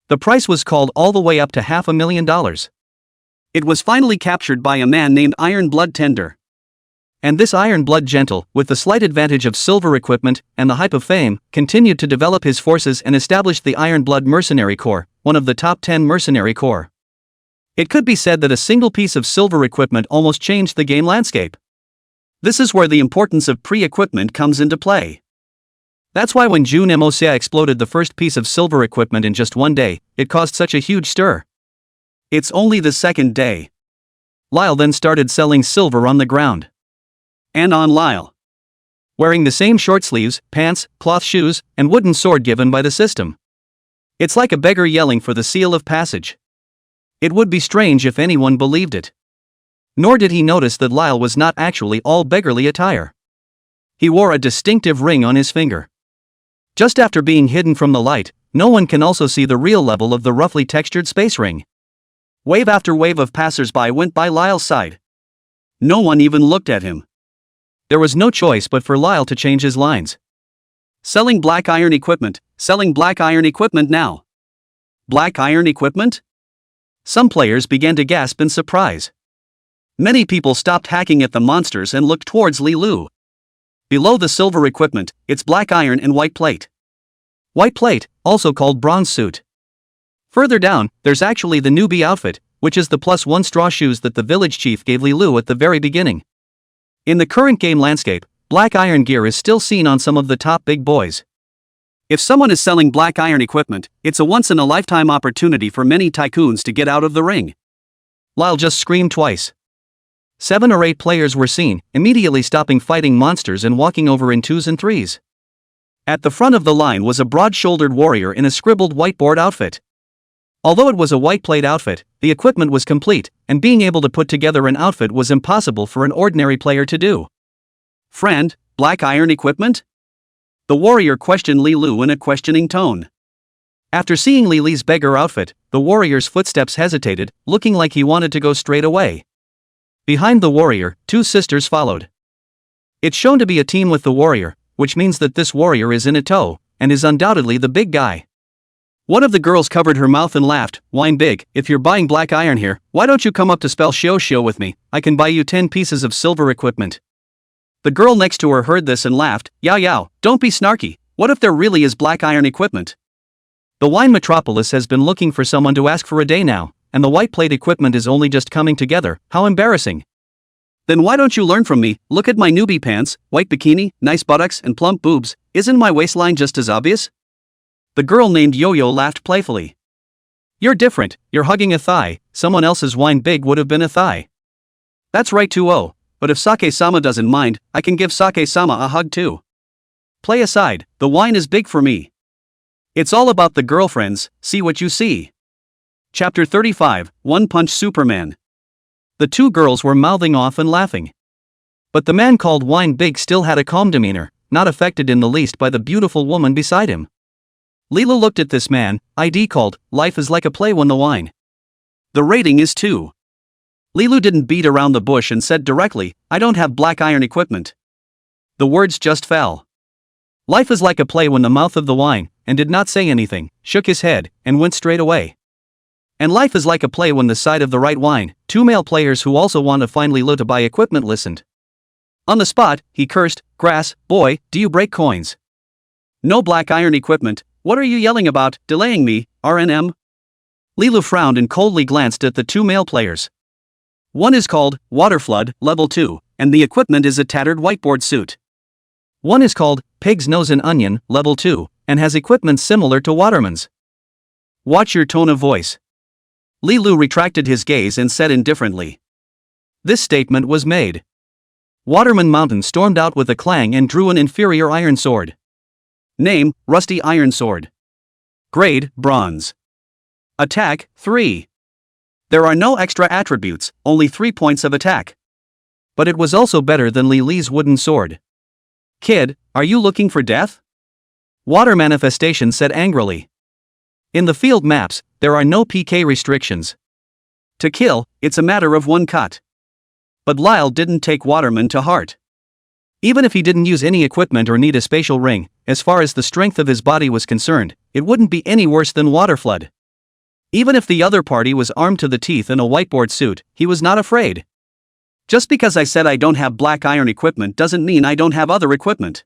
The price was called all the way up to $500,000. It was finally captured by a man named Iron Blood Tender. And this Iron Blood Gentle, with the slight advantage of silver equipment and the hype of fame, continued to develop his forces and established the Iron Blood Mercenary Corps, one of the top 10 mercenary corps. It could be said that a single piece of silver equipment almost changed the game landscape. This is where the importance of pre-equipment comes into play. That's why when June MOCA exploded the first piece of silver equipment in just one day, it caused such a huge stir. It's only the second day. Lyle then started selling silver on the ground. And on Lyle. Wearing the same short sleeves, pants, cloth shoes, and wooden sword given by the system. It's like a beggar yelling for the seal of passage. It would be strange if anyone believed it. Nor did he notice that Lyle was not actually all beggarly attire. He wore a distinctive ring on his finger. Just after being hidden from the light, no one can also see the real level of the roughly textured space ring. Wave after wave of passers-by went by Lyle's side. No one even looked at him. There was no choice but for Lyle to change his lines. Selling black iron equipment now. Black iron equipment? Some players began to gasp in surprise. Many people stopped hacking at the monsters and looked towards Li Lu. Below the silver equipment, it's black iron and white plate. White plate, also called bronze suit. Further down, there's actually the newbie outfit, which is the +1 straw shoes that the village chief gave Li Lu at the very beginning. In the current game landscape, black iron gear is still seen on some of the top big boys. If someone is selling black iron equipment, it's a once-in-a-lifetime opportunity for many tycoons to get out of the ring. Lyle just screamed twice. 7 or 8 players were seen, immediately stopping fighting monsters and walking over in 2s and 3s. At the front of the line was a broad-shouldered warrior in a scribbled whiteboard outfit. Although it was a white plate outfit, the equipment was complete, and being able to put together an outfit was impossible for an ordinary player to do. Friend, black iron equipment? The warrior questioned Li Lu in a questioning tone. After seeing Li Lu's beggar outfit, the warrior's footsteps hesitated, looking like he wanted to go straight away. Behind the warrior, 2 sisters followed. It's shown to be a team with the warrior, which means that this warrior is in a tow, and is undoubtedly the big guy. One of the girls covered her mouth and laughed, "Wine big, if you're buying black iron here, why don't you come up to spell show with me, I can buy you 10 pieces of silver equipment." The girl next to her heard this and laughed, Yow, don't be snarky, what if there really is black iron equipment? The wine metropolis has been looking for someone to ask for a day now, and the white plate equipment is only just coming together, how embarrassing. Then why don't you learn from me, look at my newbie pants, white bikini, nice buttocks and plump boobs, isn't my waistline just as obvious? The girl named Yo-Yo laughed playfully. You're different, you're hugging a thigh, someone else's wine big would have been a thigh. That's right 2-0, but if Sake-sama doesn't mind, I can give Sake-sama a hug too. Play aside, the wine is big for me. It's all about the girlfriends, see what you see. Chapter 35, One Punch Superman. The 2 girls were mouthing off and laughing. But the man called Wine Big still had a calm demeanor, not affected in the least by the beautiful woman beside him. Leela looked at this man, ID called, Life is like a play when the wine. The rating is 2. Lilu didn't beat around the bush and said directly, I don't have black iron equipment. The words just fell. Life is like a play when the mouth of the wine, and did not say anything, shook his head, and went straight away. And life is like a play when the side of the right wine, 2 male players who also want to find Lilu to buy equipment listened. On the spot, he cursed, Grass, boy, do you break coins? No black iron equipment, what are you yelling about, delaying me, RNM? Lilu frowned and coldly glanced at the 2 male players. One is called, Waterflood, level 2, and the equipment is a tattered whiteboard suit. One is called, Pig's Nose and Onion, level 2, and has equipment similar to Waterman's. Watch your tone of voice. Lilu retracted his gaze and said indifferently. This statement was made. Waterman Mountain stormed out with a clang and drew an inferior iron sword. Name, Rusty Iron Sword. Grade, Bronze. Attack, 3. There are no extra attributes, only 3 points of attack. But it was also better than Li Li's wooden sword. Kid, are you looking for death? Water Manifestation said angrily. In the field maps, there are no PK restrictions. To kill, it's a matter of 1 cut. But Lyle didn't take Waterman to heart. Even if he didn't use any equipment or need a spatial ring, as far as the strength of his body was concerned, it wouldn't be any worse than Waterflood. Even if the other party was armed to the teeth in a whiteboard suit, he was not afraid. Just because I said I don't have black iron equipment doesn't mean I don't have other equipment.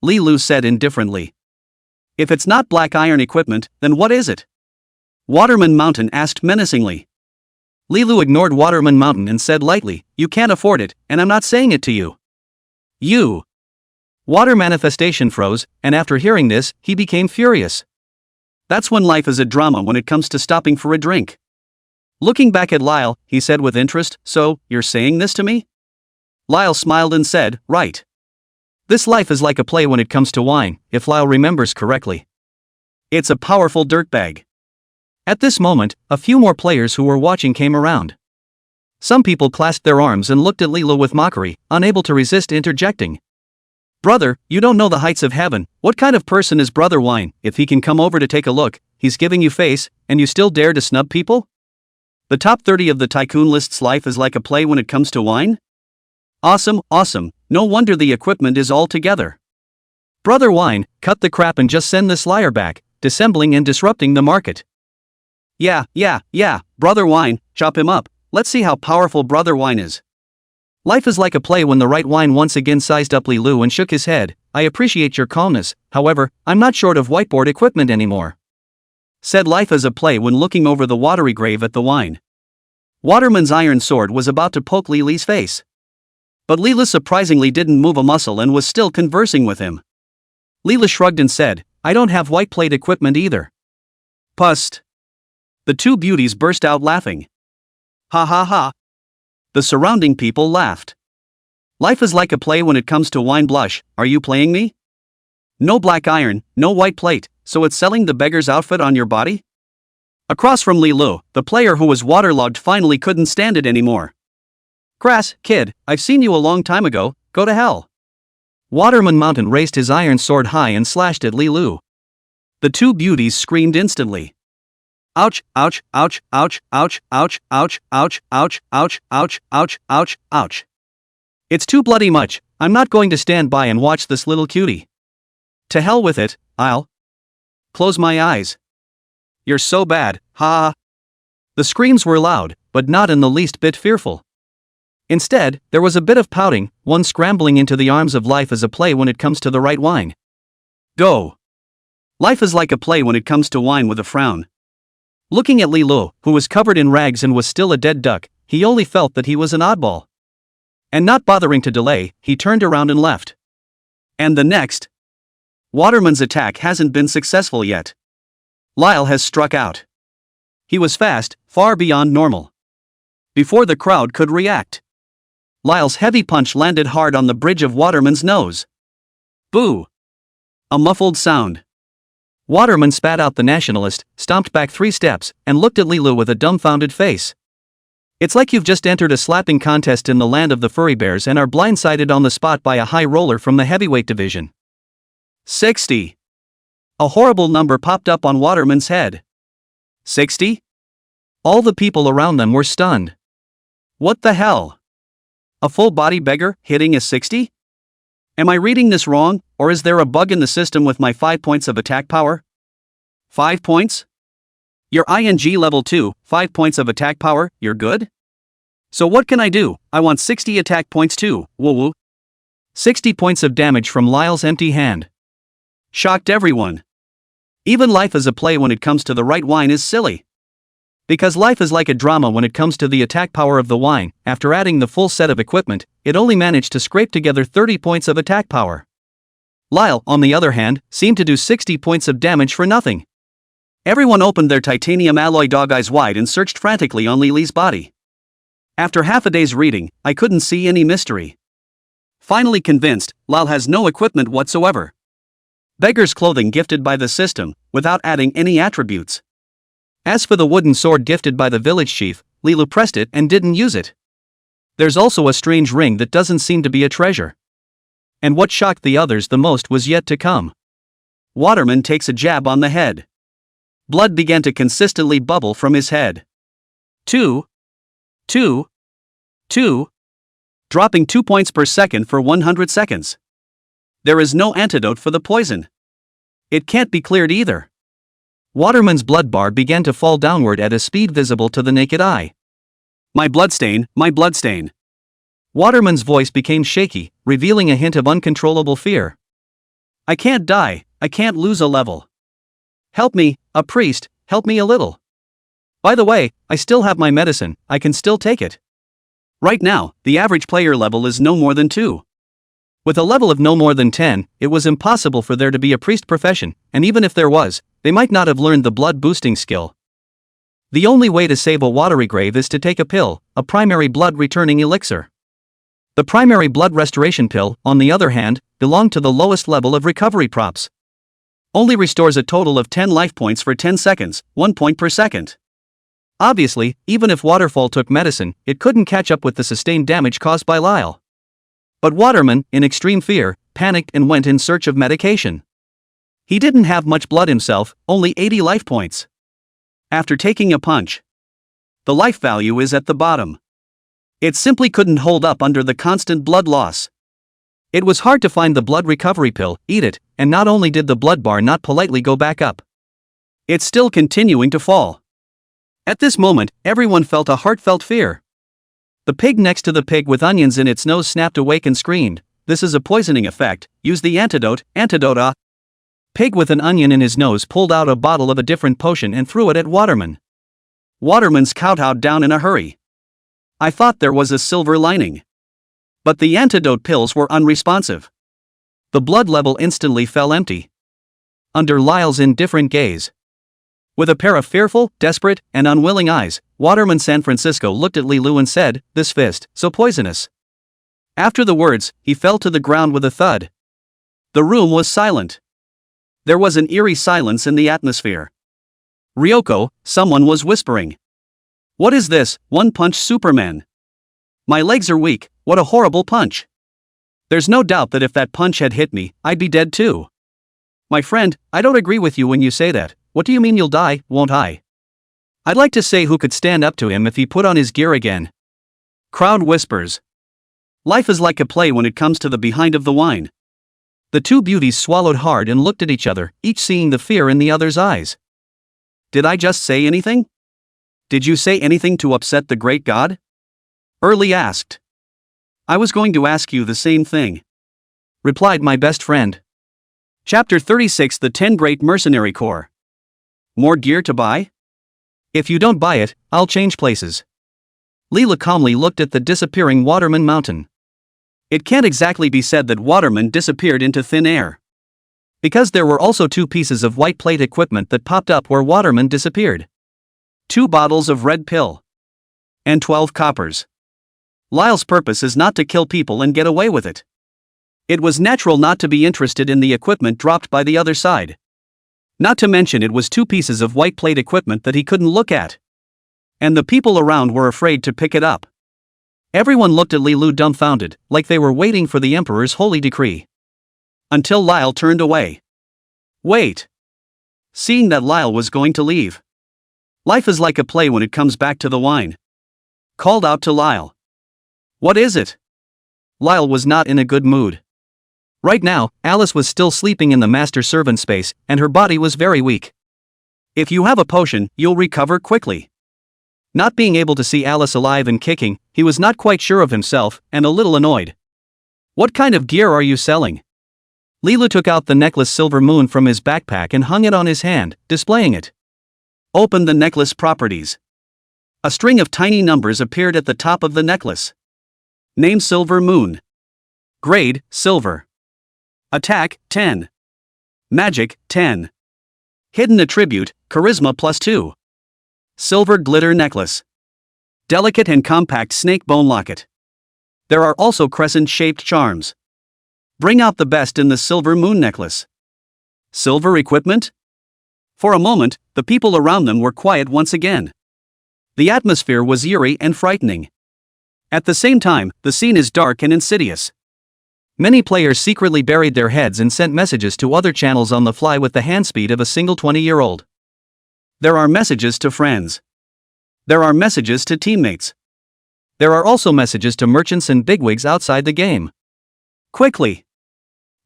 Lilu said indifferently. If it's not black iron equipment, then what is it? Waterman Mountain asked menacingly. Lilu ignored Waterman Mountain and said lightly, You can't afford it, and I'm not saying it to you. You. Water Manifestation froze, and after hearing this, he became furious. That's when life is a drama when it comes to stopping for a drink. Looking back at Lyle, he said with interest, So, you're saying this to me? Lyle smiled and said, Right. This life is like a play when it comes to wine, if Lyle remembers correctly. It's a powerful dirtbag. At this moment, a few more players who were watching came around. Some people clasped their arms and looked at Lilo with mockery, unable to resist interjecting. Brother, you don't know the heights of heaven. What kind of person is Brother Wine? If he can come over to take a look, he's giving you face, and you still dare to snub people? The top 30 of the tycoon list's life is like a play when it comes to wine? Awesome, awesome, no wonder the equipment is all together. Brother Wine, cut the crap and just send this liar back, dissembling and disrupting the market. Yeah, Brother Wine, chop him up, let's see how powerful Brother Wine is. Life is like a play when the right wine once again sized up Lilu and shook his head. I appreciate your calmness, however, I'm not short of whiteboard equipment anymore. Said Life as a play when looking over the watery grave at the wine. Waterman's iron sword was about to poke Lily's face. But Leela surprisingly didn't move a muscle and was still conversing with him. Leela shrugged and said, I don't have white plate equipment either. Pust. The 2 beauties burst out laughing. Ha ha ha. The surrounding people laughed. Life is like a play when it comes to wine. Blush, are you playing me? No black iron, no white plate, so it's selling the beggar's outfit on your body? Across from Lilu, the player who was waterlogged finally couldn't stand it anymore. Grass, kid, I've seen you a long time ago, go to hell. Waterman Mountain raised his iron sword high and slashed at Lilu. The 2 beauties screamed instantly. Ouch, ouch, ouch, ouch, ouch, ouch, ouch, ouch, ouch, ouch, ouch, ouch, ouch, ouch. It's too bloody much, I'm not going to stand by and watch this little cutie. To hell with it, I'll close my eyes. You're so bad, ha. The screams were loud, but not in the least bit fearful. Instead, there was a bit of pouting, one scrambling into the arms of Life as a play when it comes to the right wine. Go. Life is like a play when it comes to wine with a frown. Looking at Lilu, who was covered in rags and was still a dead duck, he only felt that he was an oddball. And not bothering to delay, he turned around and left. And the next. Waterman's attack hasn't been successful yet. Lyle has struck out. He was fast, far beyond normal. Before the crowd could react, Lyle's heavy punch landed hard on the bridge of Waterman's nose. Boo! A muffled sound. Waterman spat out the nationalist, stomped back 3 steps, and looked at Lilu with a dumbfounded face. It's like you've just entered a slapping contest in the land of the furry bears and are blindsided on the spot by a high roller from the heavyweight division. 60. A horrible number popped up on Waterman's head. 60? All the people around them were stunned. What the hell? A full-body beggar hitting a 60? Am I reading this wrong, or is there a bug in the system with my 5 points of attack power? 5 points? You're ING level 2, 5 points of attack power, you're good? So what can I do? I want 60 attack points too, woo woo. 60 points of damage from Lyle's empty hand. Shocked everyone. Even life as a play when it comes to the right wine is silly. Because life is like a drama when it comes to the attack power of the wine. After adding the full set of equipment, it only managed to scrape together 30 points of attack power. Lyle, on the other hand, seemed to do 60 points of damage for nothing. Everyone opened their titanium alloy dog eyes wide and searched frantically on Lily's body. After half a day's reading, I couldn't see any mystery. Finally convinced, Lyle has no equipment whatsoever. Beggar's clothing gifted by the system, without adding any attributes. As for the wooden sword gifted by the village chief, Lilu pressed it and didn't use it. There's also a strange ring that doesn't seem to be a treasure. And what shocked the others the most was yet to come. Waterman takes a jab on the head. Blood began to consistently bubble from his head. 2. Dropping 2 points per second for 100 seconds. There is no antidote for the poison. It can't be cleared either. Waterman's blood bar began to fall downward at a speed visible to the naked eye. My bloodstain, my bloodstain. Waterman's voice became shaky, revealing a hint of uncontrollable fear. I can't die, I can't lose a level. Help me, a priest, help me a little. By the way, I still have my medicine, I can still take it. Right now, the average player level is no more than 2. With a level of no more than 10, it was impossible for there to be a priest profession, and even if there was, they might not have learned the blood boosting skill. The only way to save a watery grave is to take a pill, a primary blood returning elixir. The primary blood restoration pill, on the other hand, belonged to the lowest level of recovery props. Only restores a total of 10 life points for 10 seconds, 1 point per second. Obviously, even if Waterfall took medicine, it couldn't catch up with the sustained damage caused by Lyle. But Waterman, in extreme fear, panicked and went in search of medication. He didn't have much blood himself, only 80 life points. After taking a punch, the life value is at the bottom. It simply couldn't hold up under the constant blood loss. It was hard to find the blood recovery pill, eat it, and not only did the blood bar not politely go back up, it's still continuing to fall. At this moment, everyone felt a heartfelt fear. The pig next to the pig with onions in its nose snapped awake and screamed, "This is a poisoning effect, use the antidote, antidote." Pig with an onion in his nose pulled out a bottle of a different potion and threw it at Waterman. Waterman's kowtowed down in a hurry. I thought there was a silver lining. But the antidote pills were unresponsive. The blood level instantly fell empty. Under Lyle's indifferent gaze. With a pair of fearful, desperate, and unwilling eyes, Waterman San Francisco looked at Lilu and said, "This fist, so poisonous." After the words, he fell to the ground with a thud. The room was silent. There was an eerie silence in the atmosphere. "Ryoko," someone was whispering. "What is this, one-punch Superman? My legs are weak, what a horrible punch. There's no doubt that if that punch had hit me, I'd be dead too." "My friend, I don't agree with you when you say that. What do you mean you'll die, won't I? I'd like to say who could stand up to him if he put on his gear again." Crowd whispers. Life is like a play when it comes to the behind of the wine. The two beauties swallowed hard and looked at each other, each seeing the fear in the other's eyes. "Did I just say anything? Did you say anything to upset the great god?" Early asked. "I was going to ask you the same thing," replied my best friend. Chapter 36: The 10 Great Mercenary Corps. More gear to buy? If you don't buy it, I'll change places. Leela calmly looked at the disappearing Waterman mountain. It can't exactly be said that Waterman disappeared into thin air. Because there were also 2 pieces of white plate equipment that popped up where Waterman disappeared. 2 bottles of red pill. And 12 coppers. Lyle's purpose is not to kill people and get away with it. It was natural not to be interested in the equipment dropped by the other side. Not to mention it was 2 pieces of white plate equipment that he couldn't look at. And the people around were afraid to pick it up. Everyone looked at Lilu dumbfounded, like they were waiting for the Emperor's holy decree. Until Lyle turned away. "Wait. seeing that Lyle was going to leave. Life is like a play when it comes back to the wine. Called out to Lyle. What is it? Lyle was not in a good mood. Right now, Alice was still sleeping in the master servant space, and her body was very weak. If you have a potion, you'll recover quickly. Not being able to see Alice alive and kicking, he was not quite sure of himself, and a little annoyed. What kind of gear are you selling? Lilu took out the necklace Silver Moon from his backpack and hung it on his hand, displaying it. Open the necklace properties. A string of tiny numbers appeared at the top of the necklace. Name Silver Moon. Grade, Silver. Attack, 10. Magic, 10. Hidden attribute, Charisma +2. Silver glitter necklace. Delicate and compact snake bone locket. There are also crescent-shaped charms. Bring out the best in the Silver Moon necklace. Silver equipment? For a moment, the people around them were quiet once again. The atmosphere was eerie and frightening. At the same time, the scene is dark and insidious. Many players secretly buried their heads and sent messages to other channels on the fly with the hand speed of a single 20-year-old. There are messages to friends. There are messages to teammates. There are also messages to merchants and bigwigs outside the game. Quickly!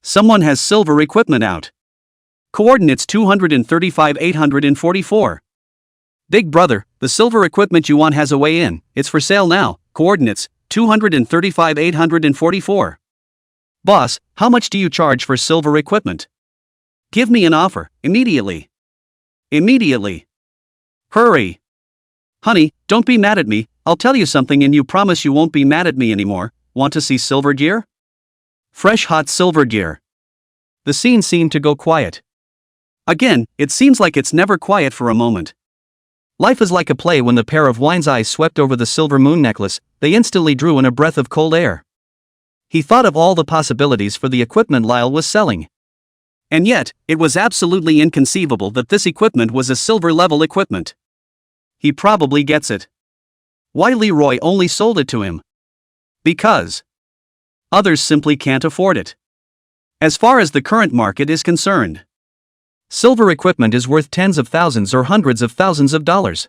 Someone has silver equipment out. Coordinates 235,844. Big brother, the silver equipment you want has a way in, it's for sale now, coordinates 235,844. Boss, how much do you charge for silver equipment? Give me an offer, immediately. Immediately. Hurry. Honey, don't be mad at me, I'll tell you something and you promise you won't be mad at me anymore. Want to see silver gear? Fresh hot silver gear. The scene seemed to go quiet. Again, it seems like it's never quiet for a moment. Life is like a play. When the pair of wine's eyes swept over the Silver Moon necklace, they instantly drew in a breath of cold air. He thought of all the possibilities for the equipment Lyle was selling. And yet, it was absolutely inconceivable that this equipment was a silver-level equipment. He probably gets it. Why Leroy only sold it to him? Because others simply can't afford it. As far as the current market is concerned, silver equipment is worth tens of thousands or hundreds of thousands of dollars.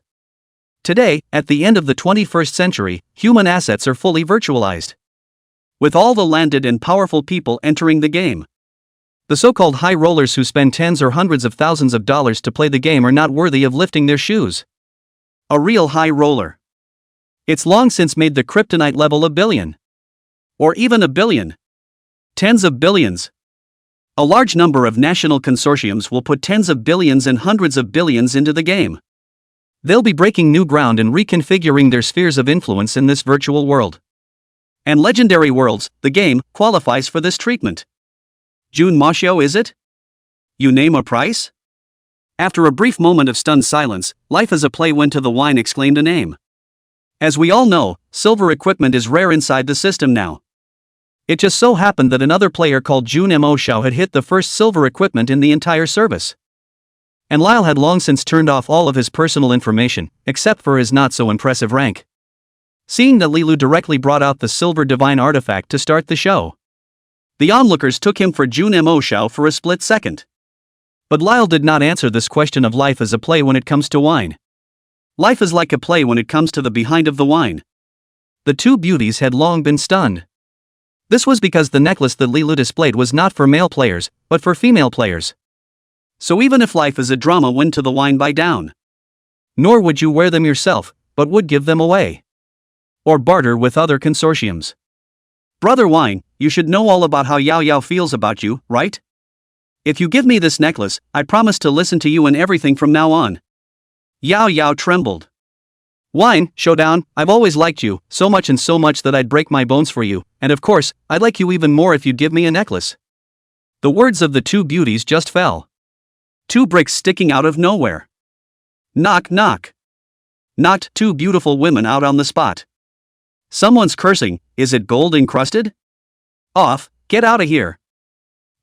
Today, at the end of the 21st century, human assets are fully virtualized. With all the landed and powerful people entering the game, the so-called high rollers who spend tens or hundreds of thousands of dollars to play the game are not worthy of lifting their shoes. A real high roller. It's long since made the kryptonite level a billion. Or even a billion. Tens of billions. A large number of national consortiums will put tens of billions and hundreds of billions into the game. They'll be breaking new ground and reconfiguring their spheres of influence in this virtual world. And Legendary Worlds, the game, qualifies for this treatment. Jun Mashio, is it? You name a price? After a brief moment of stunned silence, Life as a Play went to the wine exclaimed a name. As we all know, silver equipment is rare inside the system now. It just so happened that another player called Jun Mo Xiao had hit the first silver equipment in the entire service. And Lyle had long since turned off all of his personal information, except for his not-so-impressive rank. Seeing that Lilu directly brought out the silver divine artifact to start the show, the onlookers took him for Jun Mo Xiao for a split second. But Lyle did not answer this question of Life as a Play when it comes to wine. Life is like a play when it comes to the behind of the wine. The two beauties had long been stunned. This was because the necklace that Lilu displayed was not for male players, but for female players. So even if Life is a drama, win to the wine by down. Nor would you wear them yourself, but would give them away. Or barter with other consortiums. Brother Wine, you should know all about how Yao Yao feels about you, right? If you give me this necklace, I promise to listen to you and everything from now on. Yao Yao trembled. Wine, Showdown, I've always liked you, so much that I'd break my bones for you, and of course, I'd like you even more if you'd give me a necklace. The words of the two beauties just fell. Two bricks sticking out of nowhere. Knock knock. Knocked two beautiful women out on the spot. Someone's cursing, is it gold encrusted? Off, get out of here.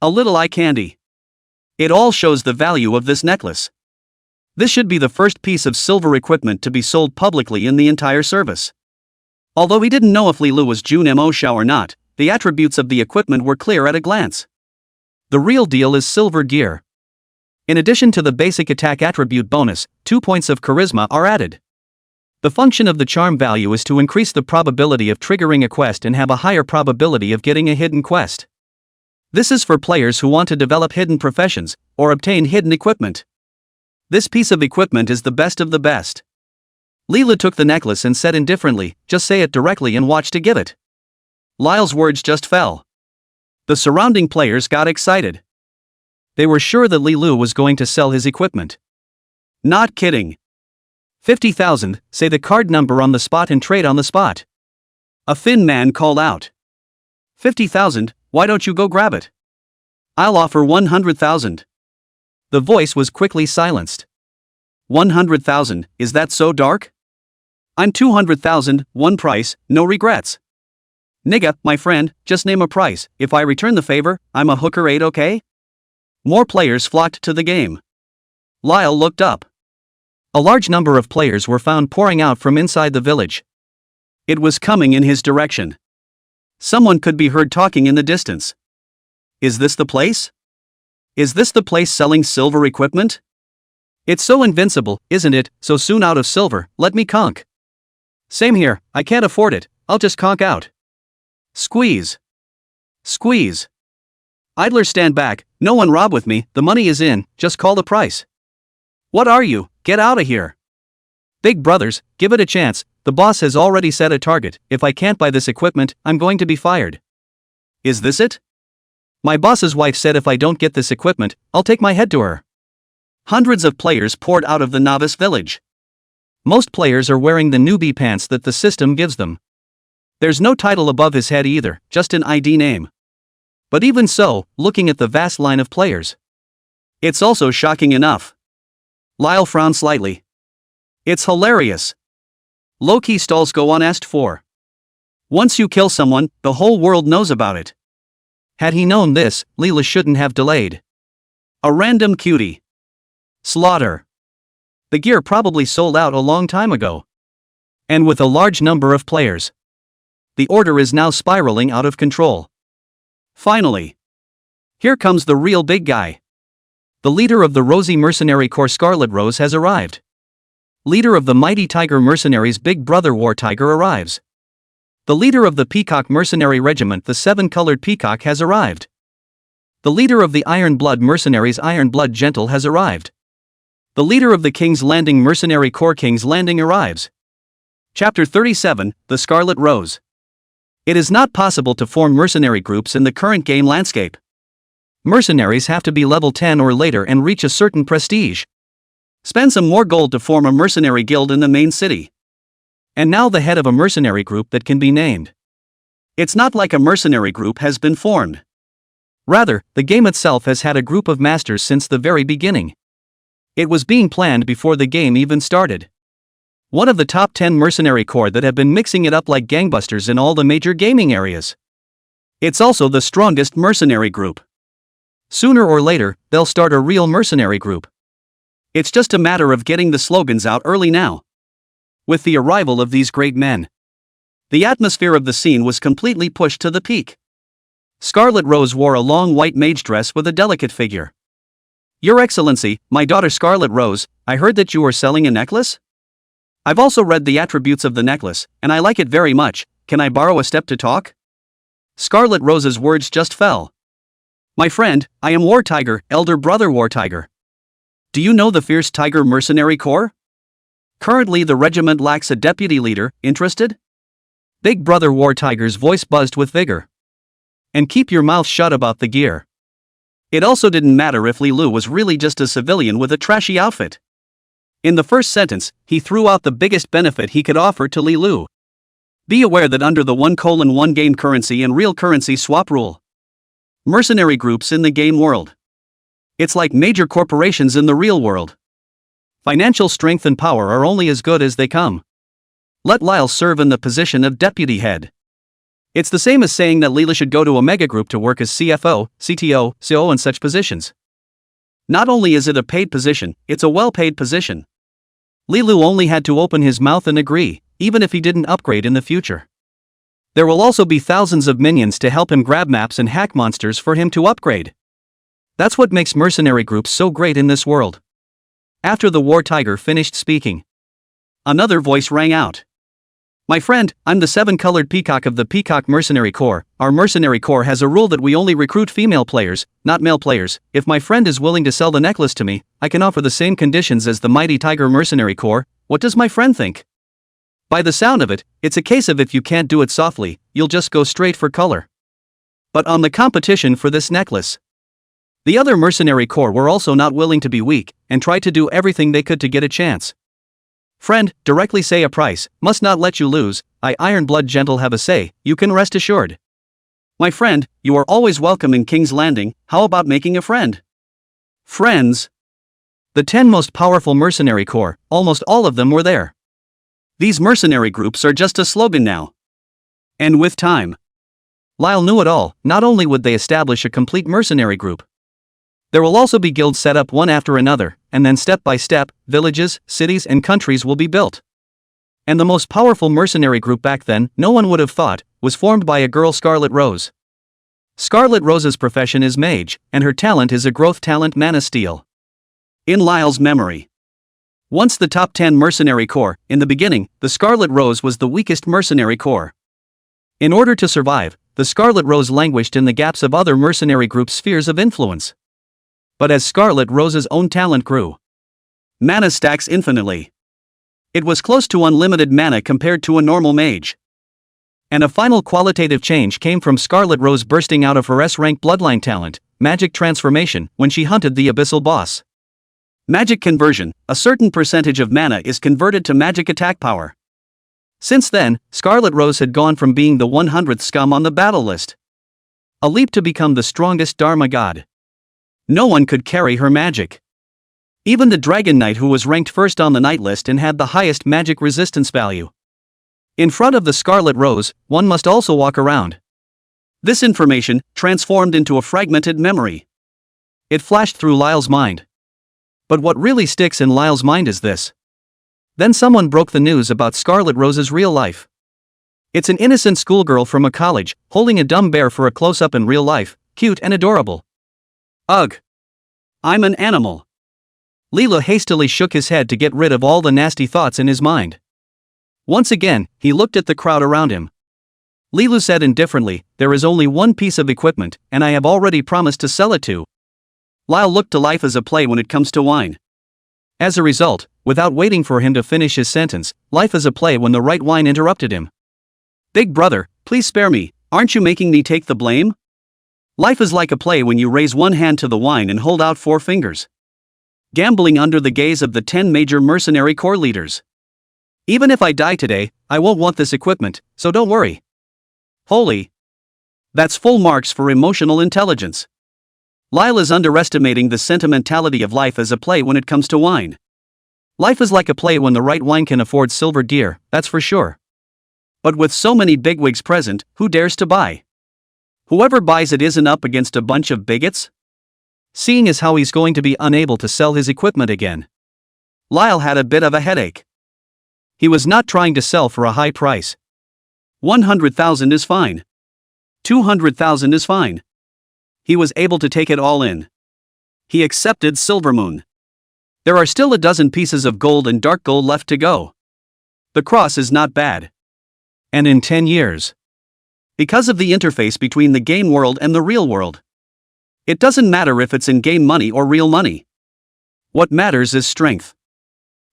A little eye candy. It all shows the value of this necklace. This should be the first piece of silver equipment to be sold publicly in the entire service. Although he didn't know if Lilu was Jun Mo Xiao or not, the attributes of the equipment were clear at a glance. The real deal is silver gear. In addition to the basic attack attribute bonus, 2 points of charisma are added. The function of the charm value is to increase the probability of triggering a quest and have a higher probability of getting a hidden quest. This is for players who want to develop hidden professions, or obtain hidden equipment. This piece of equipment is the best of the best. Leela took the necklace and said indifferently, "Just say it directly and watch to give it." Lyle's words just fell. The surrounding players got excited. They were sure that Lilu was going to sell his equipment. Not kidding. 50,000, say the card number on the spot and trade on the spot. A thin man called out. 50,000, why don't you go grab it? I'll offer 100,000. The voice was quickly silenced. 100,000, is that so dark? I'm 200,000, one price, no regrets. Nigga, my friend, just name a price, if I return the favor, I'm a hooker 8, okay? More players flocked to the game. Lyle looked up. A large number of players were found pouring out from inside the village. It was coming in his direction. Someone could be heard talking in the distance. Is this the place? Is this the place selling silver equipment? It's so invincible, isn't it, so soon out of silver, let me conk. Same here, I can't afford it, I'll just conk out. Squeeze. Squeeze. Idler stand back, no one rob with me, the money is in, just call the price. What are you, get out of here. Big brothers, give it a chance, the boss has already set a target, if I can't buy this equipment, I'm going to be fired. Is this it? My boss's wife said if I don't get this equipment, I'll take my head to her. Hundreds of players poured out of the novice village. Most players are wearing the newbie pants that the system gives them. There's no title above his head either, just an ID name. But even so, looking at the vast line of players, it's also shocking enough. Lyle frowned slightly. It's hilarious. Low-key stalls go unasked for. Once you kill someone, the whole world knows about it. Had he known this, Leela shouldn't have delayed. A random cutie. Slaughter. The gear probably sold out a long time ago. And with a large number of players, the order is now spiraling out of control. Finally. Here comes the real big guy. The leader of the Rosy Mercenary Corps Scarlet Rose has arrived. Leader of the Mighty Tiger Mercenaries Big Brother War Tiger arrives. The leader of the Peacock Mercenary Regiment the Seven-Colored Peacock has arrived. The leader of the Iron Blood Mercenaries Iron Blood Gentle has arrived. The leader of the King's Landing Mercenary Corps King's Landing arrives. Chapter 37, The Scarlet Rose. It is not possible to form mercenary groups in the current game landscape. Mercenaries have to be level 10 or later and reach a certain prestige. Spend some more gold to form a mercenary guild in the main city. And now the head of a mercenary group that can be named. It's not like a mercenary group has been formed. Rather, the game itself has had a group of masters since the very beginning. It was being planned before the game even started. One of the top 10 mercenary corps that have been mixing it up like gangbusters in all the major gaming areas. It's also the strongest mercenary group. Sooner or later, they'll start a real mercenary group. It's just a matter of getting the slogans out early now. With the arrival of these great men, the atmosphere of the scene was completely pushed to the peak. Scarlet Rose wore a long white mage dress with a delicate figure. Your Excellency, my daughter Scarlet Rose, I heard that you are selling a necklace? I've also read the attributes of the necklace, and I like it very much, can I borrow a step to talk? Scarlet Rose's words just fell. My friend, I am War Tiger, Elder Brother War Tiger. Do you know the Fierce Tiger Mercenary Corps? Currently the regiment lacks a deputy leader, interested? Big Brother War Tiger's voice buzzed with vigor. And keep your mouth shut about the gear. It also didn't matter if Li Lu was really just a civilian with a trashy outfit. In the first sentence, he threw out the biggest benefit he could offer to Li Lu. Be aware that under the 1:1 game currency and real currency swap rule, mercenary groups in the game world, it's like major corporations in the real world. Financial strength and power are only as good as they come. Let Lyle serve in the position of deputy head. It's the same as saying that Leela should go to a mega group to work as CFO, CTO, CO and such positions. Not only is it a paid position, it's a well-paid position. Lilu only had to open his mouth and agree, even if he didn't upgrade in the future. There will also be thousands of minions to help him grab maps and hack monsters for him to upgrade. That's what makes mercenary groups so great in this world. After the war tiger finished speaking, another voice rang out. My friend, I'm the seven-colored peacock of the Peacock Mercenary Corps. Our mercenary corps has a rule that we only recruit female players, not male players. If my friend is willing to sell the necklace to me, I can offer the same conditions as the mighty Tiger Mercenary Corps. What does my friend think? By the sound of it, it's a case of if you can't do it softly, you'll just go straight for color. But on the competition for this necklace, the other mercenary corps were also not willing to be weak, and tried to do everything they could to get a chance. Friend, directly say a price, must not let you lose. I Iron Blood Gentle have a say, you can rest assured. My friend, you are always welcome in King's Landing, how about making a friend? Friends. The 10 most powerful mercenary corps, almost all of them were there. These mercenary groups are just a slogan now. And with time, Lyle knew it all. Not only would they establish a complete mercenary group, there will also be guilds set up one after another, and then step by step, villages, cities and countries will be built. And the most powerful mercenary group back then, no one would have thought, was formed by a girl, Scarlet Rose. Scarlet Rose's profession is mage, and her talent is a growth talent, Mana Steel. In Lyle's memory, once the top 10 mercenary corps, in the beginning, the Scarlet Rose was the weakest mercenary corps. In order to survive, the Scarlet Rose languished in the gaps of other mercenary groups' spheres of influence. But as Scarlet Rose's own talent grew, mana stacks infinitely. It was close to unlimited mana compared to a normal mage. And a final qualitative change came from Scarlet Rose bursting out of her S-rank bloodline talent, Magic Transformation, when she hunted the Abyssal Boss. Magic Conversion, a certain percentage of mana is converted to magic attack power. Since then, Scarlet Rose had gone from being the 100th scum on the battle list, a leap to become the strongest Dharma god. No one could carry her magic. Even the Dragon Knight, who was ranked first on the knight list and had the highest magic resistance value. In front of the Scarlet Rose, one must also walk around. This information, transformed into a fragmented memory. It flashed through Lyle's mind. But what really sticks in Lyle's mind is this. Then someone broke the news about Scarlet Rose's real life. It's an innocent schoolgirl from a college, holding a dumb bear for a close-up in real life, cute and adorable. Ugh. I'm an animal. Leela hastily shook his head to get rid of all the nasty thoughts in his mind. Once again, he looked at the crowd around him. Leela said indifferently, there is only one piece of equipment, and I have already promised to sell it to. Lyle looked to life as a play when it comes to wine. As a result, without waiting for him to finish his sentence, life as a play when the right wine interrupted him. Big brother, please spare me, aren't you making me take the blame? Life is like a play when you raise one hand to the wine and hold out 4 fingers. Gambling under the gaze of the 10 major mercenary corps leaders. Even if I die today, I won't want this equipment, so don't worry. Holy. That's full marks for emotional intelligence. Lyle is underestimating the sentimentality of life as a play when it comes to wine. Life is like a play when the right wine can afford silver deer, that's for sure. But with so many bigwigs present, who dares to buy? Whoever buys it isn't up against a bunch of bigots? Seeing as how he's going to be unable to sell his equipment again, Lyle had a bit of a headache. He was not trying to sell for a high price. 100,000 is fine. 200,000 is fine. He was able to take it all in. He accepted Silvermoon. There are still a dozen pieces of gold and dark gold left to go. The cross is not bad. And in 10 years, because of the interface between the game world and the real world, it doesn't matter if it's in-game money or real money. What matters is strength.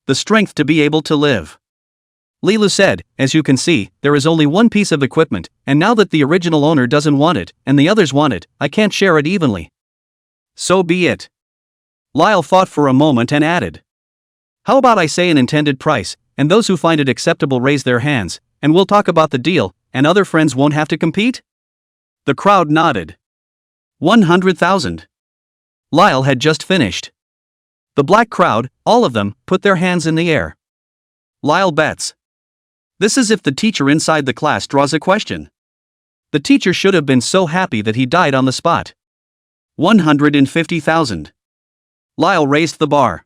The strength to be able to live. Leela said, as you can see, there is only one piece of equipment, and now that the original owner doesn't want it, and the others want it, I can't share it evenly. So be it. Lyle thought for a moment and added. How about I say an intended price, and those who find it acceptable raise their hands, and we'll talk about the deal, and other friends won't have to compete? The crowd nodded. 100,000. Lyle had just finished. The black crowd, all of them, put their hands in the air. Lyle bets. This is if the teacher inside the class draws a question. The teacher should have been so happy that he died on the spot. 150,000. Lyle raised the bar.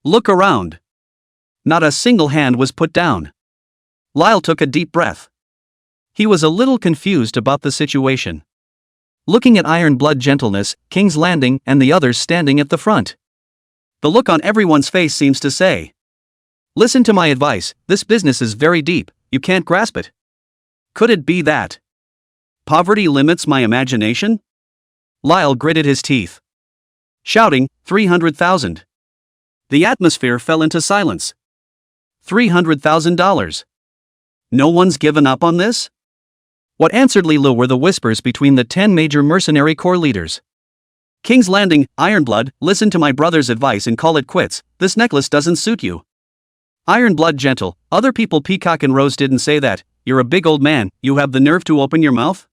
Look around. Not a single hand was put down. Lyle took a deep breath. He was a little confused about the situation. looking at Iron Blood Gentleness, King's Landing, and the others standing at the front. The look on everyone's face seems to say, "Listen to my advice, this business is very deep, you can't grasp it." Could it be that poverty limits my imagination? Lyle gritted his teeth, shouting, 300,000. The atmosphere fell into silence. $300,000. No one's given up on this? What answered Lilu were the whispers between the 10 major mercenary corps leaders. King's Landing, Ironblood, listen to my brother's advice and call it quits, this necklace doesn't suit you. Ironblood Gentle, other people Peacock and Rose didn't say that, you're a big old man, you have the nerve to open your mouth?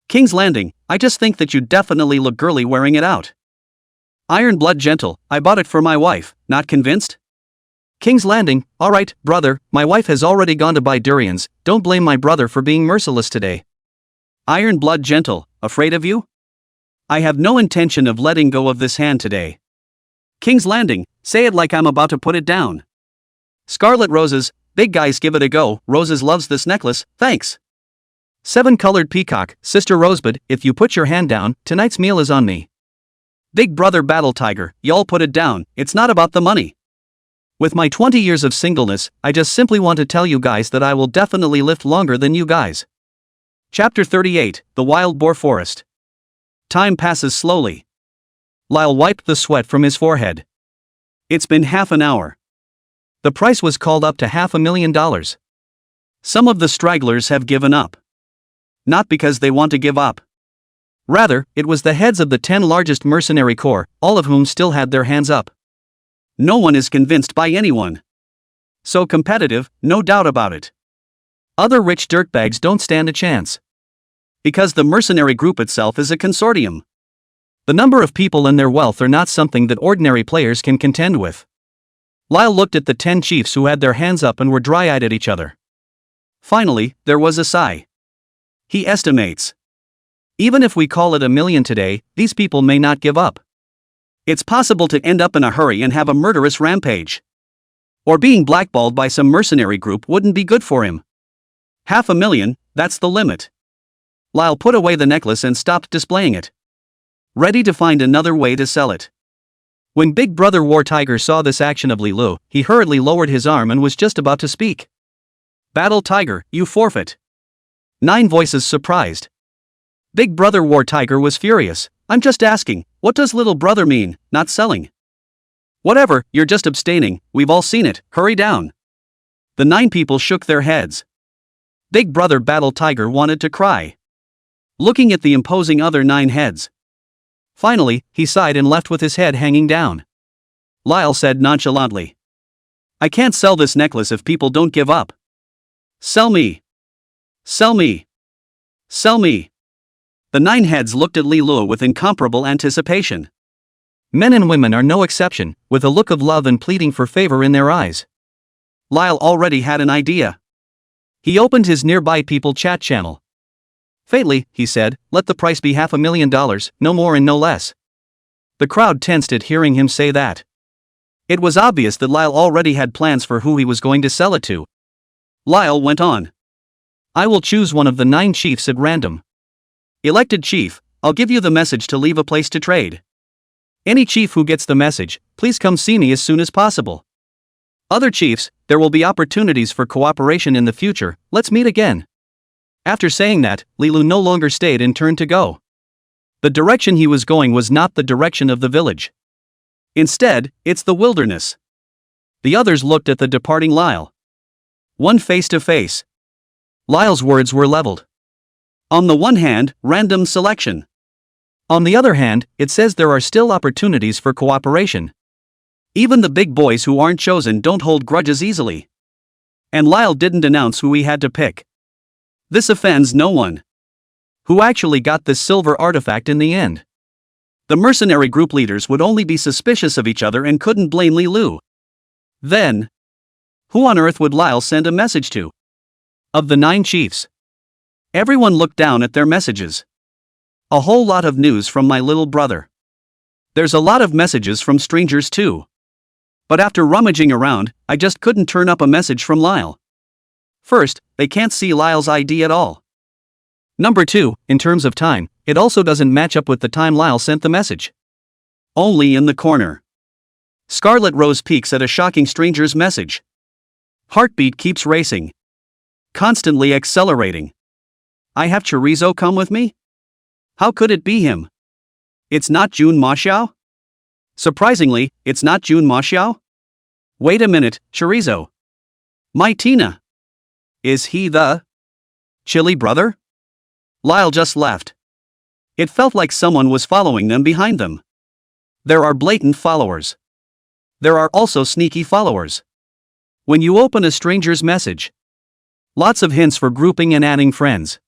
King's Landing, I just think that you definitely look girly wearing it out. Ironblood Gentle, I bought it for my wife, not convinced? King's Landing, alright, brother, my wife has already gone to buy durians, don't blame my brother for being merciless today. Ironblood Gentle, afraid of you? I have no intention of letting go of this hand today. King's Landing, say it like I'm about to put it down. Scarlet Roses, big guys give it a go, Roses loves this necklace, thanks. 7-colored Peacock, Sister Rosebud, if you put your hand down, tonight's meal is on me. Big Brother Battle Tiger, y'all put it down, it's not about the money. With my 20 years of singleness, I just simply want to tell you guys that I will definitely live longer than you guys. Chapter 38, The Wild Boar Forest. Time passes slowly. Lyle wiped the sweat from his forehead. It's been half an hour. The price was called up to $500,000. Some of the stragglers have given up. Not because they want to give up. Rather, it was the heads of the 10 largest mercenary corps, all of whom still had their hands up. No one is convinced by anyone. So competitive, no doubt about it. Other rich dirtbags don't stand a chance. Because the mercenary group itself is a consortium. The number of people and their wealth are not something that ordinary players can contend with. Lyle looked at the 10 chiefs who had their hands up and were dry-eyed at each other. Finally, there was a sigh. He estimates. Even if we call it $1 million today, these people may not give up. It's possible to end up in a hurry and have a murderous rampage. Or being blackballed by some mercenary group wouldn't be good for him. $500,000, that's the limit. Lyle put away the necklace and stopped displaying it. Ready to find another way to sell it. When Big Brother War Tiger saw this action of Lilu, he hurriedly lowered his arm and was just about to speak. Battle Tiger, you forfeit. 9 voices surprised. Big Brother War Tiger was furious. I'm just asking, what does little brother mean, not selling? Whatever, you're just abstaining, we've all seen it, hurry down. The 9 people shook their heads. Big Brother Battle Tiger wanted to cry. Looking at the imposing other 9 heads. Finally, he sighed and left with his head hanging down. Lyle said nonchalantly. I can't sell this necklace if people don't give up. Sell me. Sell me. Sell me. The 9 heads looked at Lilu with incomparable anticipation. Men and women are no exception, with a look of love and pleading for favor in their eyes. Lyle already had an idea. He opened his nearby people chat channel. Faintly, he said, let the price be $500,000, no more and no less. The crowd tensed at hearing him say that. It was obvious that Lyle already had plans for who he was going to sell it to. Lyle went on. I will choose one of the 9 chiefs at random. Elected chief, I'll give you the message to leave a place to trade. Any chief who gets the message, please come see me as soon as possible. Other chiefs, there will be opportunities for cooperation in the future, let's meet again. After saying that, Lilu no longer stayed and turned to go. The direction he was going was not the direction of the village. Instead, it's the wilderness. The others looked at the departing Lyle. One face to face. Lyle's words were leveled. On the one hand, random selection. On the other hand, it says there are still opportunities for cooperation. Even the big boys who aren't chosen don't hold grudges easily. And Lyle didn't announce who he had to pick. This offends no one. Who actually got this silver artifact in the end? The mercenary group leaders would only be suspicious of each other and couldn't blame Lilu. Then, who on earth would Lyle send a message to? Of the 9 chiefs. Everyone looked down at their messages. A whole lot of news from my little brother. There's a lot of messages from strangers too. But after rummaging around, I just couldn't turn up a message from Lyle. First, they can't see Lyle's ID at all. Number 2, in terms of time, It also doesn't match up with the time Lyle sent the message. Only in the corner. Scarlet Rose peeks at a shocking stranger's message. Heartbeat keeps racing. Constantly accelerating. I have Chorizo come with me? How could it be him? It's not Jun Ma Xiao? Surprisingly, it's not Jun Ma Xiao? Wait a minute, Chorizo. My Tina. Is he the chilly brother? Lyle just laughed. It felt like someone was following them behind them. There are blatant followers. There are also sneaky followers. When you open a stranger's message, lots of hints for grouping and adding friends.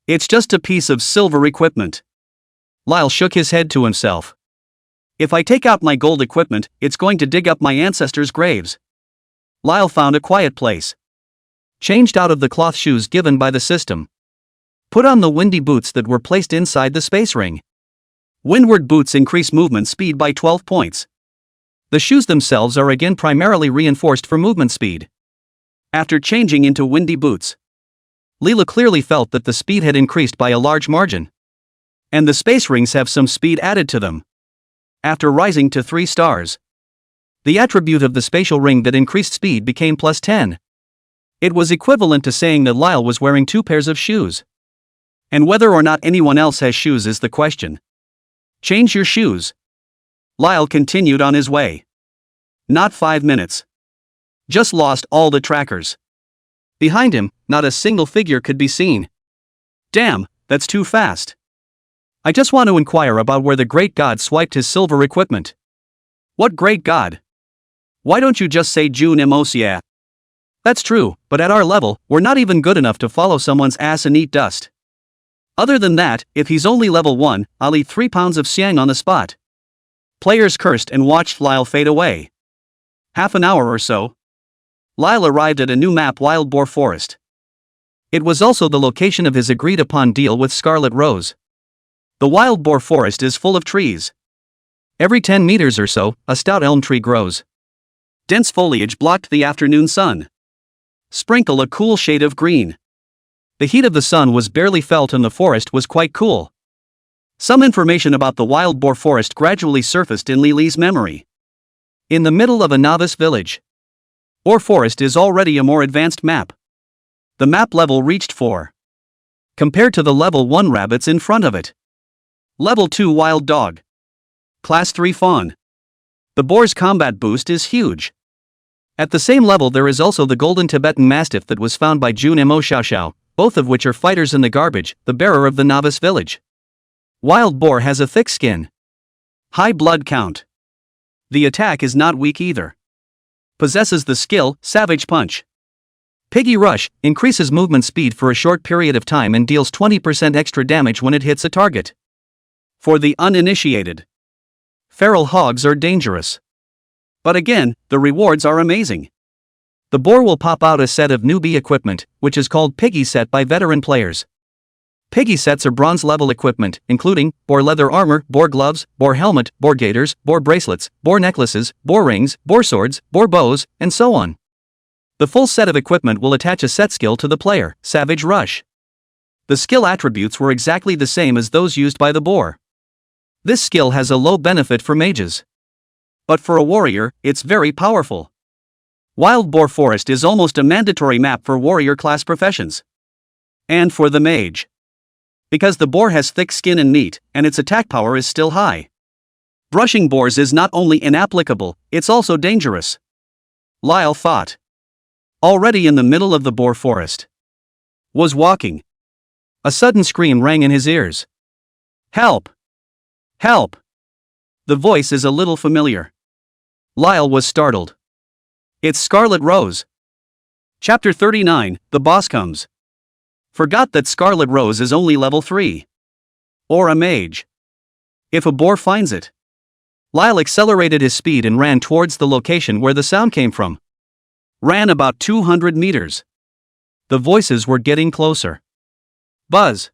It's just a piece of silver equipment. Lyle shook his head to himself. If I take out my gold equipment, it's going to dig up my ancestors' graves. Lyle found a quiet place. Changed out of the cloth shoes given by the system. Put on the windy boots that were placed inside the space ring. Windward boots increase movement speed by 12 points. The shoes themselves are again primarily reinforced for movement speed. After changing into windy boots, Leela clearly felt that the speed had increased by a large margin. And the space rings have some speed added to them. After rising to 3 stars, the attribute of the spatial ring that increased speed became plus 10. It was equivalent to saying that Lyle was wearing 2 pairs of shoes. And whether or not anyone else has shoes is the question. Change your shoes. Lyle continued on his way. Not 5 minutes. Just lost all the trackers. Behind him, not a single figure could be seen. Damn, that's too fast. I just want to inquire about where the great god swiped his silver equipment. What great god? Why don't you just say Jun Emosia? That's true, but at our level, we're not even good enough to follow someone's ass and eat dust. Other than that, if he's only level 1, I'll eat 3 pounds of xiang on the spot. Players cursed and watched Lyle fade away. Half an hour or so. Lyle arrived at a new map, Wild Boar Forest. It was also the location of his agreed-upon deal with Scarlet Rose. The Wild Boar Forest is full of trees. Every 10 meters or so, a stout elm tree grows. Dense foliage blocked the afternoon sun. Sprinkle a cool shade of green. The heat of the sun was barely felt and the forest was quite cool. Some information about the Wild Boar Forest gradually surfaced in Lily's memory. In the middle of a novice village. Boar Forest is already a more advanced map. The map level reached 4. Compared to the level 1 rabbits in front of it. Level 2 Wild Dog. Class 3 Fawn. The boar's combat boost is huge. At the same level there is also the Golden Tibetan Mastiff that was found by Jun Mo Xiao, both of which are fighters in the garbage, the bearer of the novice village. Wild Boar has a thick skin. High blood count. The attack is not weak either. Possesses the skill, Savage Punch. Piggy Rush, increases movement speed for a short period of time and deals 20% extra damage when it hits a target. For the uninitiated. Feral hogs are dangerous. But again, the rewards are amazing. The boar will pop out a set of newbie equipment, which is called Piggy Set by veteran players. Piggy sets are bronze level equipment, including boar leather armor, boar gloves, boar helmet, boar gaiters, boar bracelets, boar necklaces, boar rings, boar swords, boar bows, and so on. The full set of equipment will attach a set skill to the player, Savage Rush. The skill attributes were exactly the same as those used by the boar. This skill has a low benefit for mages. But for a warrior, it's very powerful. Wild Boar Forest is almost a mandatory map for warrior class professions. And for the mage. Because the boar has thick skin and meat, and its attack power is still high. Brushing boars is not only inapplicable, it's also dangerous. Lyle thought. Already in the middle of the boar forest. Was walking. A sudden scream rang in his ears. Help! Help! The voice is a little familiar. Lyle was startled. It's Scarlet Rose. Chapter 39, The Boss Comes. Forgot that Scarlet Rose is only level 3. Or a mage. If a boar finds it. Lyle accelerated his speed and ran towards the location where the sound came from. Ran about 200 meters. The voices were getting closer. Buzz.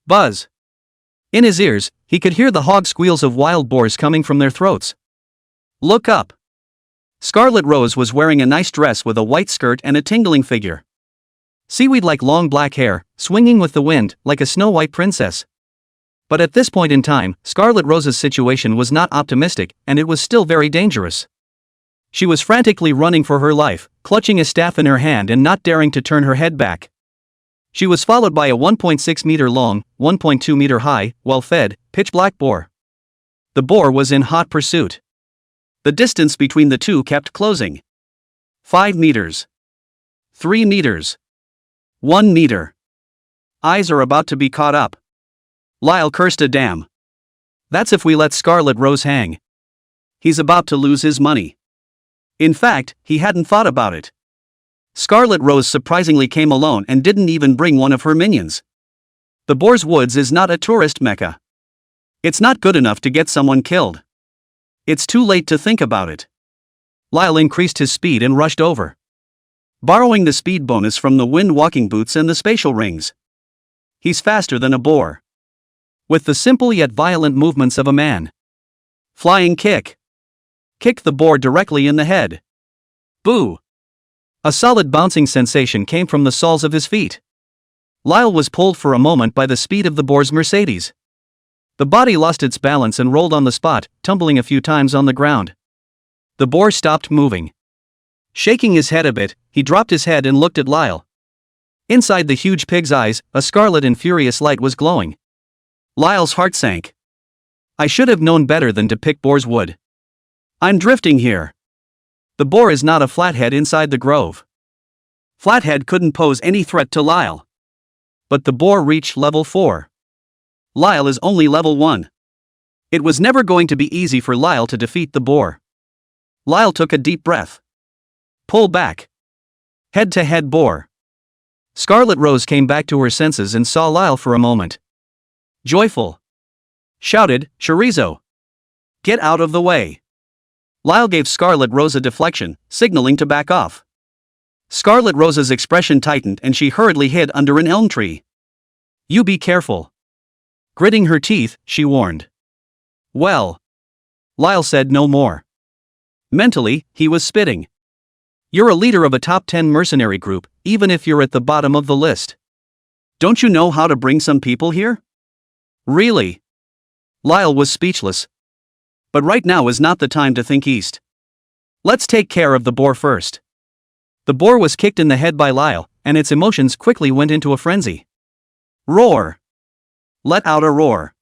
Buzz. In his ears, he could hear the hog squeals of wild boars coming from their throats. Look up. Scarlet Rose was wearing a nice dress with a white skirt and a tingling figure. Seaweed-like long black hair, swinging with the wind, like a snow-white princess. But at this point in time, Scarlet Rosa's situation was not optimistic, and it was still very dangerous. She was frantically running for her life, clutching a staff in her hand and not daring to turn her head back. She was followed by a 1.6 meter long, 1.2 meter high, well-fed, pitch-black boar. The boar was in hot pursuit. The distance between the two kept closing. 5 meters. 3 meters. 1 meter. Eyes are about to be caught up. Lyle cursed a damn. That's if we let Scarlet Rose hang. He's about to lose his money. In fact, he hadn't thought about it. Scarlet Rose surprisingly came alone and didn't even bring one of her minions. The Boar's Woods is not a tourist mecca. It's not good enough to get someone killed. It's too late to think about it. Lyle increased his speed and rushed over, borrowing the speed bonus from the wind walking boots and the spatial rings. He's faster than a boar, with the simple yet violent movements of a man. Flying kick. Kicked the boar directly in the head. Boo! A solid bouncing sensation came from the soles of his feet. Lyle was pulled for a moment by the speed of the boar's Mercedes. The body lost its balance and rolled on the spot, tumbling a few times on the ground. The boar stopped moving. Shaking his head a bit, he dropped his head and looked at Lyle. Inside the huge pig's eyes, a scarlet and furious light was glowing. Lyle's heart sank. I should have known better than to pick boar's wood. I'm drifting here. The boar is not a flathead inside the grove. Flathead couldn't pose any threat to Lyle. But the boar reached level 4. Lyle is only level 1. It was never going to be easy for Lyle to defeat the boar. Lyle took a deep breath. Pull back. Head-to-head boar. Scarlet Rose came back to her senses and saw Lyle for a moment. Joyful. Shouted, Chorizo. Get out of the way. Lyle gave Scarlet Rose a deflection, signaling to back off. Scarlet Rose's expression tightened and she hurriedly hid under an elm tree. You be careful. Gritting her teeth, she warned. Well. Lyle said no more. Mentally, he was spitting. You're a leader of a top 10 mercenary group, even if you're at the bottom of the list. Don't you know how to bring some people here? Really? Lyle was speechless. But right now is not the time to think east. Let's take care of the boar first. The boar was kicked in the head by Lyle, and its emotions quickly went into a frenzy. Roar! Let out a roar.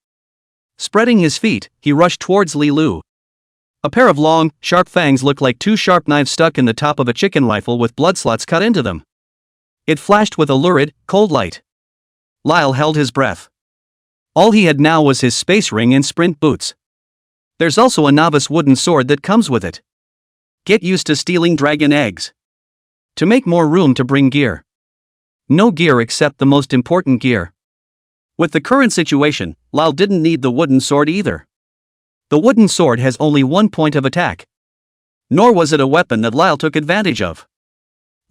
Spreading his feet, he rushed towards Li Lu. A pair of long, sharp fangs looked like 2 sharp knives stuck in the top of a chicken rifle with blood slots cut into them. It flashed with a lurid, cold light. Lyle held his breath. All he had now was his space ring and sprint boots. There's also a novice wooden sword that comes with it. Get used to stealing dragon eggs. To make more room to bring gear. No gear except the most important gear. With the current situation, Lyle didn't need the wooden sword either. The wooden sword has only 1 point of attack. Nor was it a weapon that Lyle took advantage of.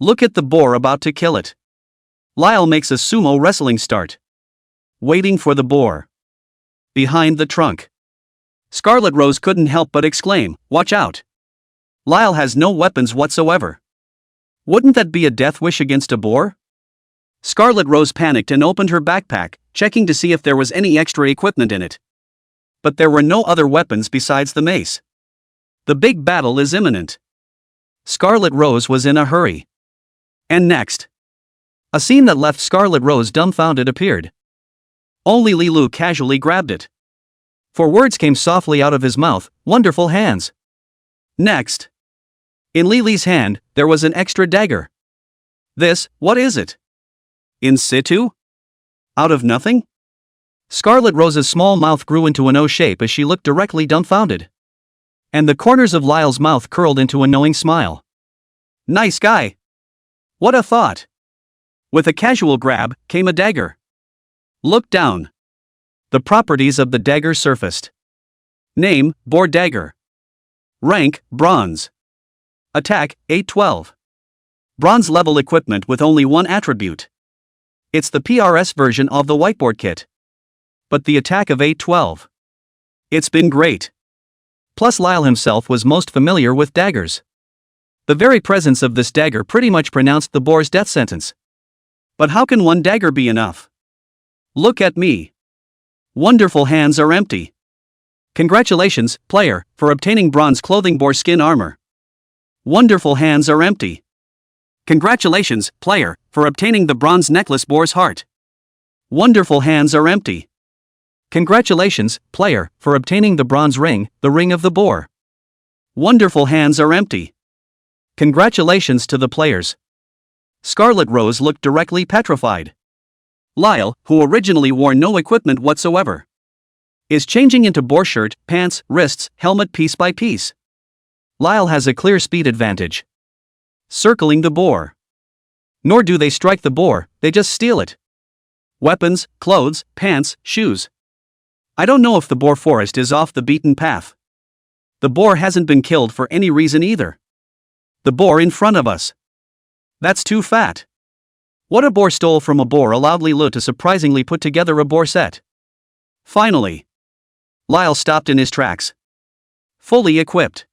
Look at the boar about to kill it. Lyle makes a sumo wrestling start. Waiting for the boar. Behind the trunk. Scarlet Rose couldn't help but exclaim, watch out. Lyle has no weapons whatsoever. Wouldn't that be a death wish against a boar? Scarlet Rose panicked and opened her backpack, checking to see if there was any extra equipment in it. But there were no other weapons besides the mace. The big battle is imminent. Scarlet Rose was in a hurry. And next. A scene that left Scarlet Rose dumbfounded appeared. Only Li Lu casually grabbed it. For words came softly out of his mouth, wonderful hands. Next. In Li Li's hand, there was an extra dagger. This, what is it? In situ? Out of nothing? Scarlet Rose's small mouth grew into an O shape as she looked directly dumbfounded. And the corners of Lyle's mouth curled into a knowing smile. Nice guy. What a thought. With a casual grab, came a dagger. Look down. The properties of the dagger surfaced. Name, Boar Dagger. Rank, Bronze. Attack, 812. Bronze level equipment with only 1 attribute. It's the PRS version of the whiteboard kit. But the attack of 812. It's been great. Plus Lyle himself was most familiar with daggers. The very presence of this dagger pretty much pronounced the boar's death sentence. But how can 1 dagger be enough? Look at me. Wonderful hands are empty. Congratulations, player, for obtaining bronze clothing boar skin armor. Wonderful hands are empty. Congratulations, player, for obtaining the bronze necklace boar's heart. Wonderful hands are empty. Congratulations, player, for obtaining the bronze ring, the ring of the boar. Wonderful hands are empty. Congratulations to the players. Scarlet Rose looked directly petrified. Lyle, who originally wore no equipment whatsoever, is changing into boar shirt, pants, wrists, helmet piece by piece. Lyle has a clear speed advantage, circling the boar. Nor do they strike the boar, they just steal it. Weapons, clothes, pants, shoes. I don't know if the boar forest is off the beaten path. The boar hasn't been killed for any reason either. The boar in front of us. That's too fat. What a boar stole from a boar allowed Lilu to surprisingly put together a boar set. Finally, Lyle stopped in his tracks. Fully equipped.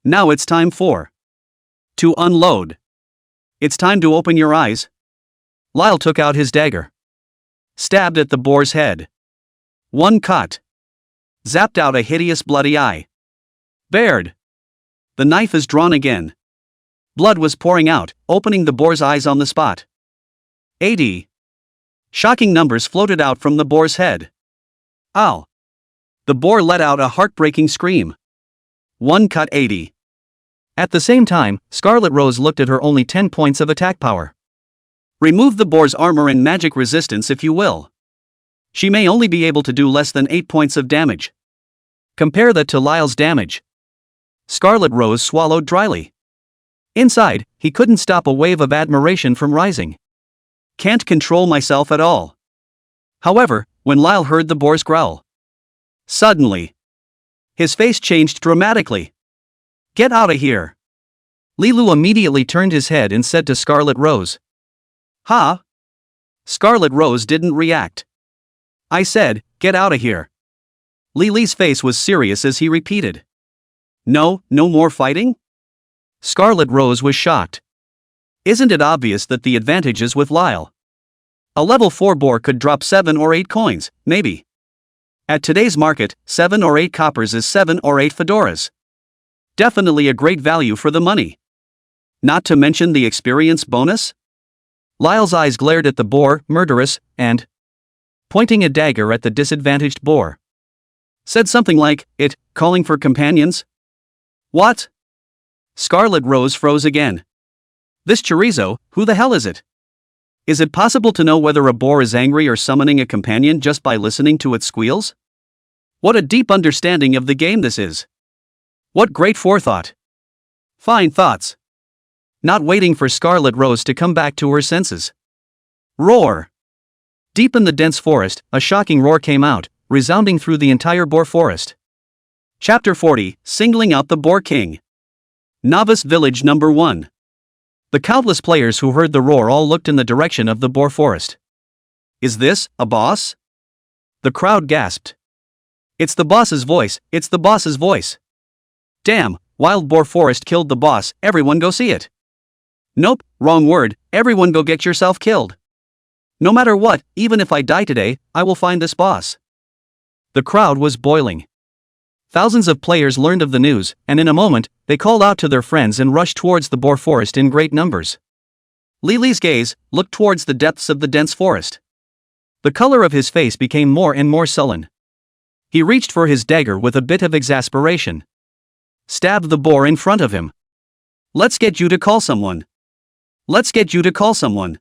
Now it's time to unload. It's time to open your eyes. Lyle took out his dagger. Stabbed at the boar's head. One cut. Zapped out a hideous bloody eye. Bared. The knife is drawn again. Blood was pouring out, opening the boar's eyes on the spot. 80. Shocking numbers floated out from the boar's head. Ow. The boar let out a heartbreaking scream. One cut 80. At the same time, Scarlet Rose looked at her only 10 points of attack power. Remove the boar's armor and magic resistance if you will. She may only be able to do less than 8 points of damage. Compare that to Lyle's damage. Scarlet Rose swallowed dryly. Inside, he couldn't stop a wave of admiration from rising. Can't control myself at all. However, when Lyle heard the boar's growl, suddenly, his face changed dramatically. Get out of here. Lilu immediately turned his head and said to Scarlet Rose. Huh? Scarlet Rose didn't react. I said, get out of here. Lily's face was serious as he repeated. No more fighting? Scarlet Rose was shocked. Isn't it obvious that the advantage is with Lyle? A level 4 boar could drop 7 or 8 coins, maybe. At today's market, 7 or 8 coppers is 7 or 8 fedoras. Definitely a great value for the money. Not to mention the experience bonus? Lyle's eyes glared at the boar, murderous, and, pointing a dagger at the disadvantaged boar, said something like, calling for companions? What? Scarlet Rose froze again. This chorizo, who the hell is it? Is it possible to know whether a boar is angry or summoning a companion just by listening to its squeals? What a deep understanding of the game this is. What great forethought. Fine thoughts. Not waiting for Scarlet Rose to come back to her senses. Roar. Deep in the dense forest, a shocking roar came out, resounding through the entire boar forest. Chapter 40, Singling Out the Boar King. Novice Village Number 1. The countless players who heard the roar all looked in the direction of the boar forest. Is this a boss? The crowd gasped. It's the boss's voice, it's the boss's voice. Damn, Wild Boar Forest killed the boss, everyone go see it. Nope, wrong word, everyone go get yourself killed. No matter what, even if I die today, I will find this boss. The crowd was boiling. Thousands of players learned of the news, and in a moment, they called out to their friends and rushed towards the boar forest in great numbers. Lily's gaze looked towards the depths of the dense forest. The color of his face became more and more sullen. He reached for his dagger with a bit of exasperation. Stabbed the boar in front of him. Let's get you to call someone. Let's get you to call someone.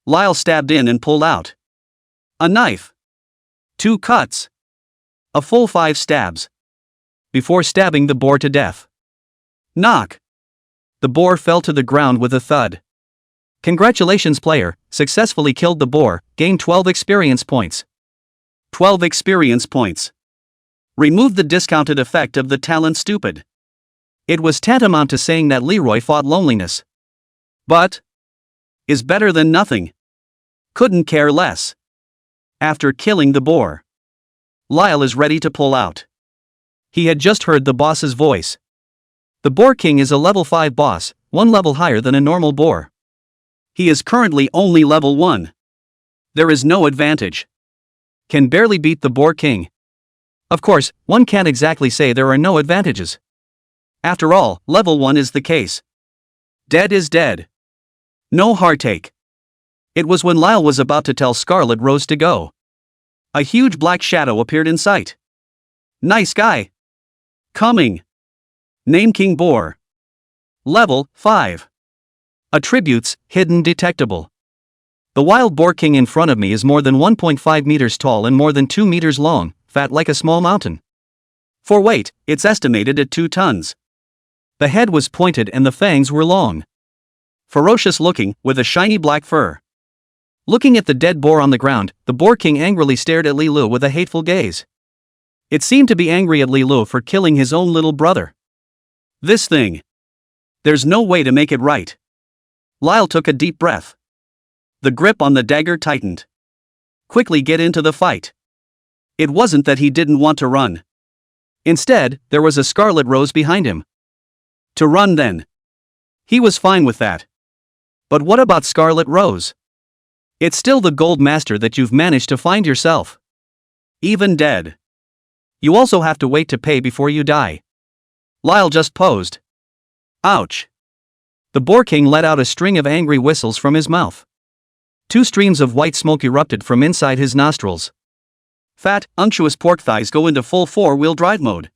Lyle stabbed in and pulled out a knife. 2 cuts. A full 5 stabs. Before stabbing the boar to death. Knock. The boar fell to the ground with a thud. Congratulations, player, successfully killed the boar, gained 12 experience points. 12 experience points. Remove the discounted effect of the talent stupid. It was tantamount to saying that Leroy fought loneliness. But is better than nothing. Couldn't care less. After killing the boar, Lyle is ready to pull out. He had just heard the boss's voice. The Boar King is a level 5 boss, 1 level higher than a normal boar. He is currently only level 1. There is no advantage. can barely beat the Boar King. Of course, one can't exactly say there are no advantages. After all, level 1 is the case. Dead is dead. No heartache. It was when Lyle was about to tell Scarlet Rose to go. A huge black shadow appeared in sight. Nice guy. Coming. Name King Boar. Level 5. Attributes, hidden detectable. The wild boar king in front of me is more than 1.5 meters tall and more than 2 meters long, fat like a small mountain. For weight, it's estimated at 2 tons. The head was pointed and the fangs were long. Ferocious looking, with a shiny black fur. Looking at the dead boar on the ground, the boar king angrily stared at Li Lu with a hateful gaze. It seemed to be angry at Li Lu for killing his own little brother. This thing. There's no way to make it right. Lyle took a deep breath. The grip on the dagger tightened. Quickly get into the fight. It wasn't that he didn't want to run. Instead, there was a Scarlet Rose behind him. To run then. He was fine with that. But what about Scarlet Rose? It's still the gold master that you've managed to find yourself. Even dead. You also have to wait to pay before you die. Lyle just posed. Ouch. The Boar King let out a string of angry whistles from his mouth. 2 streams of white smoke erupted from inside his nostrils. Fat, unctuous pork thighs go into full 4-wheel drive mode.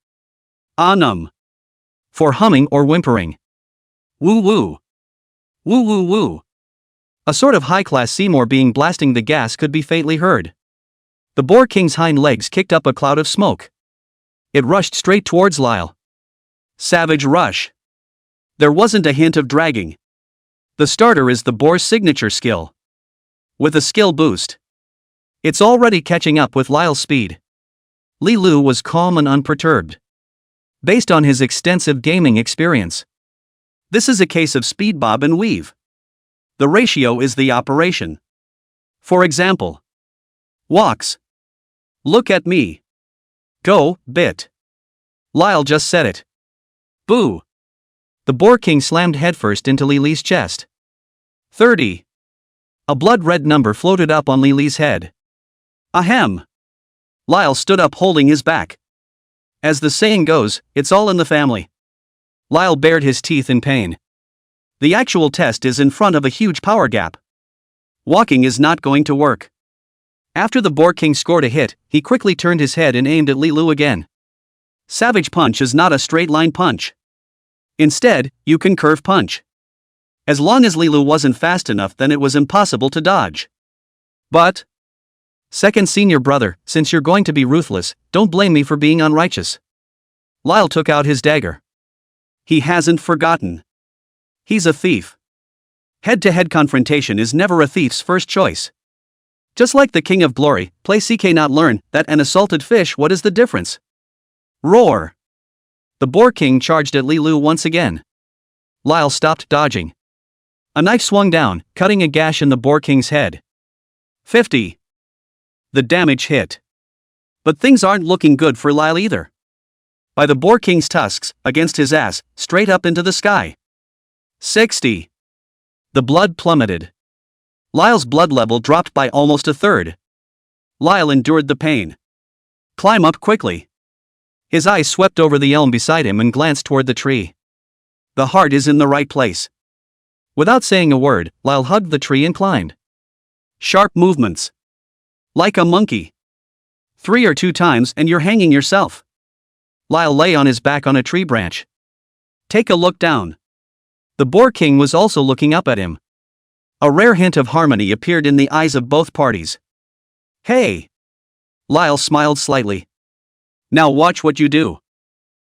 Num. For humming or whimpering. Woo woo. Woo woo woo. A sort of high-class Seymour being blasting the gas could be faintly heard. The Boar King's hind legs kicked up a cloud of smoke. It rushed straight towards Lyle. Savage rush. There wasn't a hint of dragging. The starter is the boar's signature skill. With a skill boost. It's already catching up with Lyle's speed. Li Lu was calm and unperturbed. Based on his extensive gaming experience. This is a case of speed bob and weave. The ratio is the operation. For example. Walks. Look at me. Go, bit. Lyle just said it. Boo. The Boar King slammed headfirst into Lily's chest. 30. A blood-red number floated up on Lily's head. Ahem. Lyle stood up holding his back. As the saying goes, it's all in the family. Lyle bared his teeth in pain. The actual test is in front of a huge power gap. Walking is not going to work. After the Boar King scored a hit, he quickly turned his head and aimed at Li Lu again. Savage punch is not a straight line punch. Instead, you can curve punch. As long as Li Lu wasn't fast enough, then it was impossible to dodge. But, second senior brother, since you're going to be ruthless, don't blame me for being unrighteous. Lyle took out his dagger. He hasn't forgotten. He's a thief. Head-to-head confrontation is never a thief's first choice. Just like the King of Glory, play CK not learn, that an assaulted fish, what is the difference? Roar. The Boar King charged at Li Lu once again. Lyle stopped dodging. A knife swung down, cutting a gash in the Boar King's head. 50. The damage hit. But things aren't looking good for Lyle either. By the Boar King's tusks, against his ass, straight up into the sky. 60. The blood plummeted. Lyle's blood level dropped by almost a third. Lyle endured the pain. Climb up quickly. His eyes swept over the elm beside him and glanced toward the tree. The heart is in the right place. Without saying a word, Lyle hugged the tree and climbed. Sharp movements. Like a monkey. 3 or 2 times and you're hanging yourself. Lyle lay on his back on a tree branch. Take a look down. The Boar King was also looking up at him. A rare hint of harmony appeared in the eyes of both parties. Hey! Lyle smiled slightly. Now watch what you do.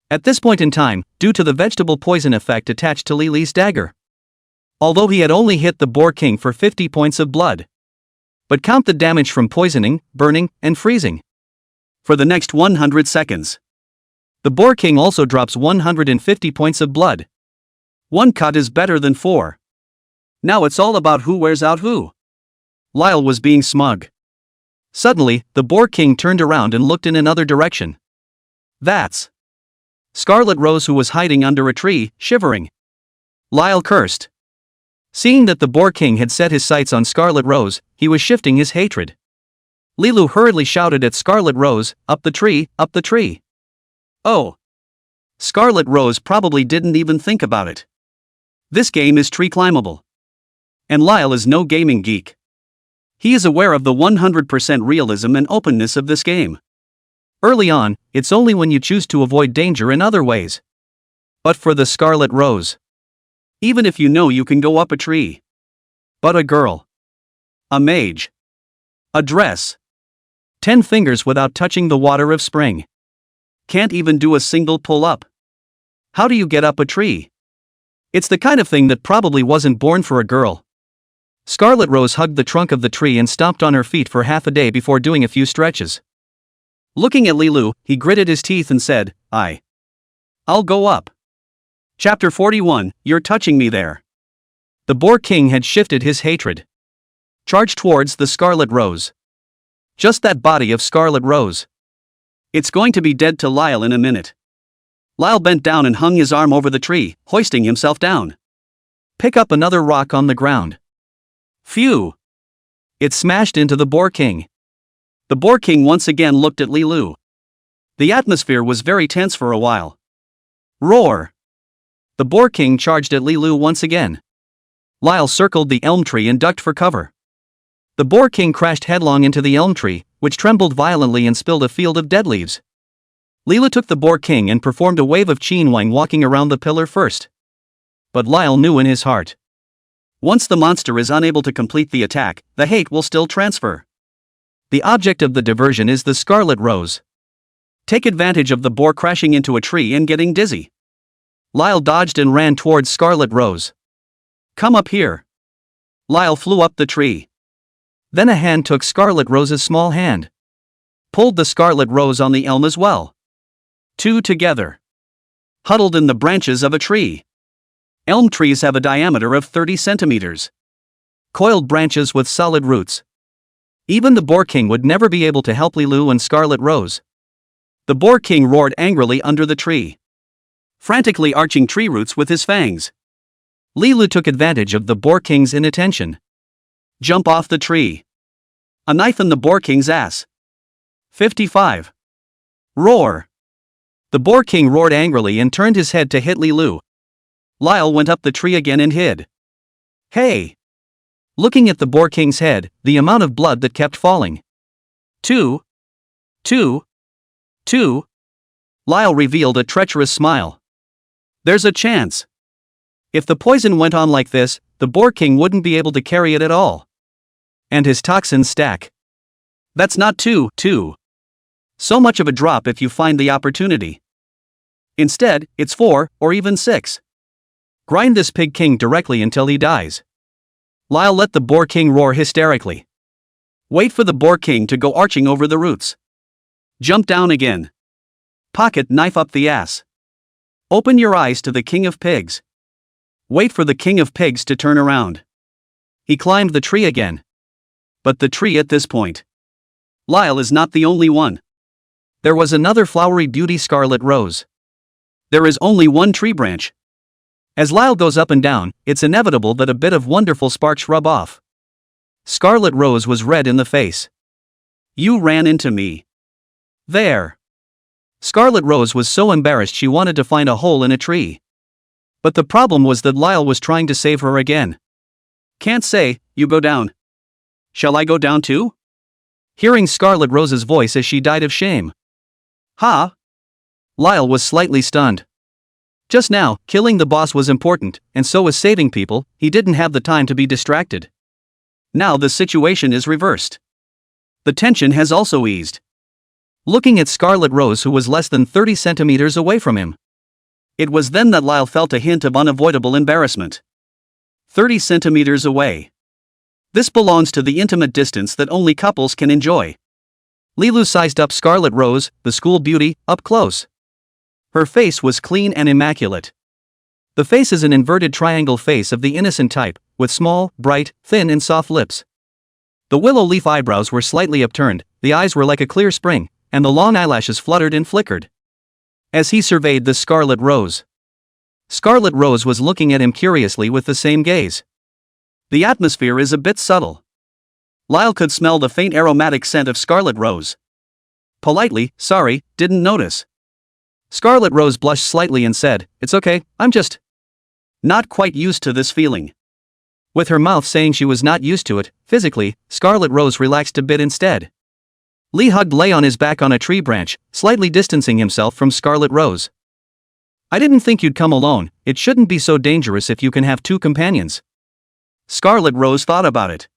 At this point in time, due to the vegetable poison effect attached to Lily's dagger. Although he had only hit the Boar King for 50 points of blood. But count the damage from poisoning, burning, and freezing. For the next 100 seconds. The Boar King also drops 150 points of blood. 1 cut is better than 4. Now it's all about who wears out who. Lyle was being smug. Suddenly, the Boar King turned around and looked in another direction. That's Scarlet Rose, who was hiding under a tree, shivering. Lyle cursed. Seeing that the Boar King had set his sights on Scarlet Rose, he was shifting his hatred. Lilu hurriedly shouted at Scarlet Rose, "Up the tree, up the tree." Oh. Scarlet Rose probably didn't even think about it. This game is tree climbable. And Lyle is no gaming geek. He is aware of the 100% realism and openness of this game. Early on, it's only when you choose to avoid danger in other ways. But for the Scarlet Rose, even if you know you can go up a tree. But a girl. A mage. A dress. 10 fingers without touching the water of spring. Can't even do a single pull-up. How do you get up a tree? It's the kind of thing that probably wasn't born for a girl. Scarlet Rose hugged the trunk of the tree and stomped on her feet for half a day before doing a few stretches. Looking at Lilu, he gritted his teeth and said, I'll go up. Chapter 41, You're touching me there. The Boar King had shifted his hatred. Charged towards the Scarlet Rose. Just that body of Scarlet Rose. It's going to be dead to Lyle in a minute. Lyle bent down and hung his arm over the tree, hoisting himself down. Pick up another rock on the ground. Phew! It smashed into the Boar King. The Boar King once again looked at Lilu. The atmosphere was very tense for a while. Roar! The Boar King charged at Lilu once again. Lyle circled the elm tree and ducked for cover. The Boar King crashed headlong into the elm tree, which trembled violently and spilled a field of dead leaves. Lilu took the Boar King and performed a wave of Chinwang walking around the pillar first. But Lyle knew in his heart. Once the monster is unable to complete the attack, the hate will still transfer. The object of the diversion is the Scarlet Rose. Take advantage of the boar crashing into a tree and getting dizzy. Lyle dodged and ran towards Scarlet Rose. Come up here. Lyle flew up the tree. Then a hand took Scarlet Rose's small hand. Pulled the Scarlet Rose on the elm as well. Two together. Huddled in the branches of a tree. Elm trees have a diameter of 30 centimeters. Coiled branches with solid roots. Even the Boar King would never be able to help Lilu and Scarlet Rose. The Boar King roared angrily under the tree, frantically arching tree roots with his fangs. Lilu took advantage of the Boar King's inattention. Jump off the tree. A knife in the Boar King's ass. 55. Roar. The Boar King roared angrily and turned his head to hit Lilu. Lyle went up the tree again and hid. Hey! Looking at the Boar King's head, the amount of blood that kept falling. 2. Lyle revealed a treacherous smile. There's a chance. If the poison went on like this, the Boar King wouldn't be able to carry it at all. And his toxins stack. That's not 2. So much of a drop if you find the opportunity. Instead, it's 4, or even 6. Grind this Pig King directly until he dies. Lyle let the Boar King roar hysterically. Wait for the Boar King to go arching over the roots. Jump down again. Pocket knife up the ass. Open your eyes to the King of Pigs. Wait for the King of Pigs to turn around. He climbed the tree again. But the tree at this point. Lyle is not the only one. There was another flowery beauty Scarlet Rose. There is only one tree branch. As Lyle goes up and down, it's inevitable that a bit of wonderful sparks rub off. Scarlet Rose was red in the face. You ran into me. There. Scarlet Rose was so embarrassed she wanted to find a hole in a tree. But the problem was that Lyle was trying to save her again. Can't say, you go down. Shall I go down too? Hearing Scarlet Rose's voice as she died of shame. Ha! Lyle was slightly stunned. Just now, killing the boss was important, and so was saving people. He didn't have the time to be distracted. Now the situation is reversed. The tension has also eased. Looking at Scarlet Rose, who was less than 30 centimeters away from him. It was then that Lyle felt a hint of unavoidable embarrassment. 30 centimeters away. This belongs to the intimate distance that only couples can enjoy. Lilu sized up Scarlet Rose, the school beauty, up close. Her face was clean and immaculate. The face is an inverted triangle face of the innocent type, with small, bright, thin and soft lips. The willow leaf eyebrows were slightly upturned, the eyes were like a clear spring, and the long eyelashes fluttered and flickered. As he surveyed the Scarlet Rose. Scarlet Rose was looking at him curiously with the same gaze. The atmosphere is a bit subtle. Lyle could smell the faint aromatic scent of Scarlet Rose. Politely, sorry, didn't notice. Scarlet Rose blushed slightly and said, it's okay, I'm just not quite used to this feeling. With her mouth saying she was not used to it, physically, Scarlet Rose relaxed a bit instead. Lee hugged lay on his back on a tree branch, slightly distancing himself from Scarlet Rose. I didn't think you'd come alone, it shouldn't be so dangerous if you can have two companions. Scarlet Rose thought about it.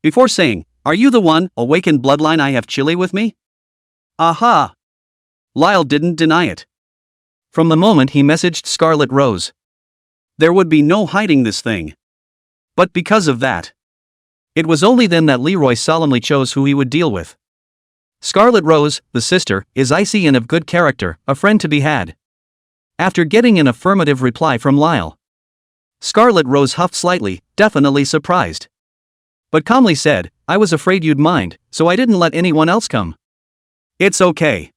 Before saying, are you the one, awakened bloodline I have chili with me? Aha! Lyle didn't deny it. From the moment he messaged Scarlet Rose, there would be no hiding this thing. But because of that, it was only then that Leroy solemnly chose who he would deal with. Scarlet Rose, the sister, is icy and of good character, a friend to be had. After getting an affirmative reply from Lyle, Scarlet Rose huffed slightly, definitely surprised. But calmly said, I was afraid you'd mind, so I didn't let anyone else come. It's okay.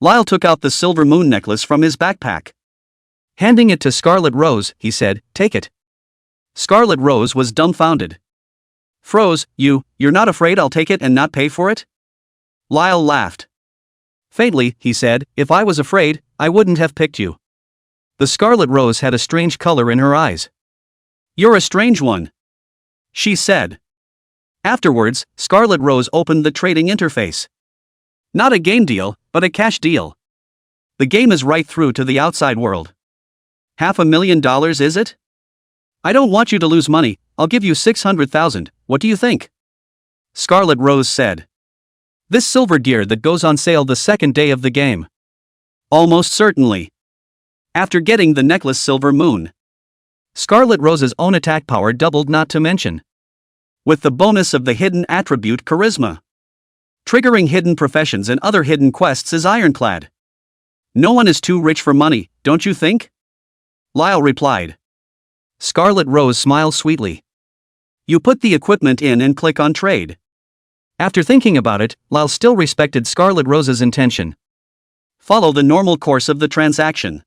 Lyle took out the silver moon necklace from his backpack. Handing it to Scarlet Rose, he said, take it. Scarlet Rose was dumbfounded. Froze, you're not afraid I'll take it and not pay for it? Lyle laughed. Faintly, he said, if I was afraid, I wouldn't have picked you. The Scarlet Rose had a strange color in her eyes. You're a strange one, she said. Afterwards, Scarlet Rose opened the trading interface. Not a game deal, but a cash deal. The game is right through to the outside world. $500,000, is it? I don't want you to lose money, I'll give you $600,000, what do you think? Scarlet Rose said. This silver gear that goes on sale the second day of the game. Almost certainly. After getting the necklace Silver Moon, Scarlet Rose's own attack power doubled, not to mention, with the bonus of the hidden attribute Charisma. Triggering hidden professions and other hidden quests is ironclad. No one is too rich for money, don't you think? Lyle replied. Scarlet Rose smiled sweetly. You put the equipment in and click on trade. After thinking about it, Lyle still respected Scarlet Rose's intention. Follow the normal course of the transaction.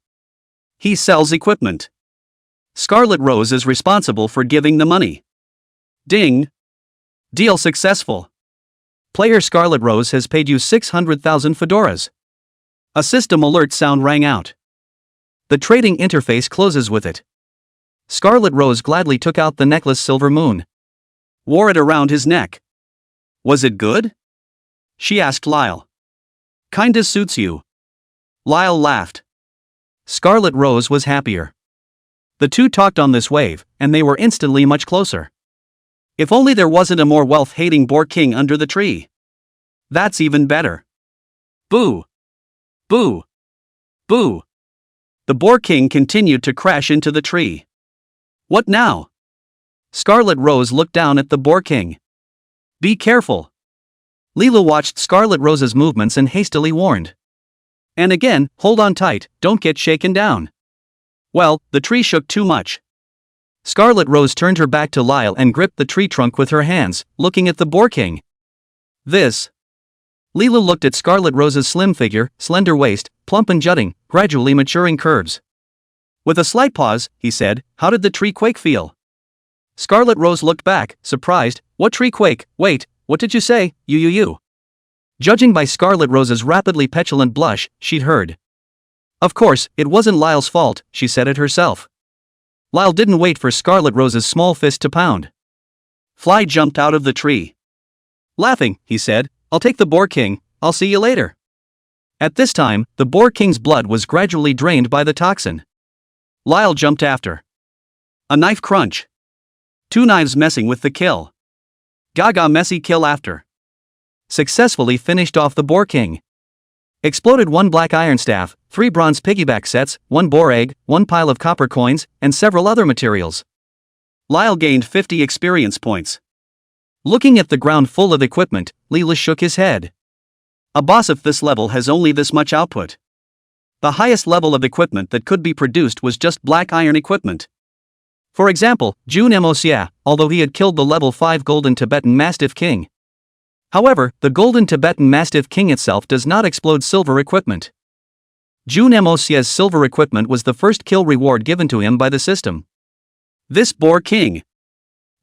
He sells equipment. Scarlet Rose is responsible for giving the money. Ding! Deal successful. Player Scarlet Rose has paid you 600,000 fedoras. A system alert sound rang out. The trading interface closes with it. Scarlet Rose gladly took out the necklace Silver Moon. Wore it around his neck. Was it good? She asked Lyle. Kinda suits you. Lyle laughed. Scarlet Rose was happier. The two talked on this wave, and they were instantly much closer. If only there wasn't a more wealth-hating boar king under the tree. That's even better. Boo! Boo! Boo! The boar king continued to crash into the tree. What now? Scarlet Rose looked down at the boar king. Be careful. Leela watched Scarlet Rose's movements and hastily warned. And again, hold on tight, don't get shaken down. Well, the tree shook too much. Scarlet Rose turned her back to Lyle and gripped the tree trunk with her hands, looking at the boar king. This. Leela looked at Scarlet Rose's slim figure, slender waist, plump and jutting, gradually maturing curves. With a slight pause, he said, how did the tree quake feel? Scarlet Rose looked back, surprised. What tree quake? Wait, what did you say? You. Judging by Scarlet Rose's rapidly petulant blush, she'd heard. Of course, it wasn't Lyle's fault, she said it herself. Lyle didn't wait for Scarlet Rose's small fist to pound. Fly jumped out of the tree. Laughing, he said, I'll take the boar king, I'll see you later. At this time, the boar king's blood was gradually drained by the toxin. Lyle jumped after. A knife crunch. Two knives messing with the kill. Gaga messy kill after. Successfully finished off the boar king. Exploded one black iron staff, 3 bronze piggyback sets, 1 boar egg, 1 pile of copper coins, and several other materials. Lyle gained 50 experience points. Looking at the ground full of equipment, Leela shook his head. A boss of this level has only this much output. The highest level of equipment that could be produced was just black iron equipment. For example, Jun Mosia, although he had killed the level 5 Golden Tibetan Mastiff King. However, the Golden Tibetan Mastiff King itself does not explode silver equipment. Jun Mosia's silver equipment was the first kill reward given to him by the system. This boar king.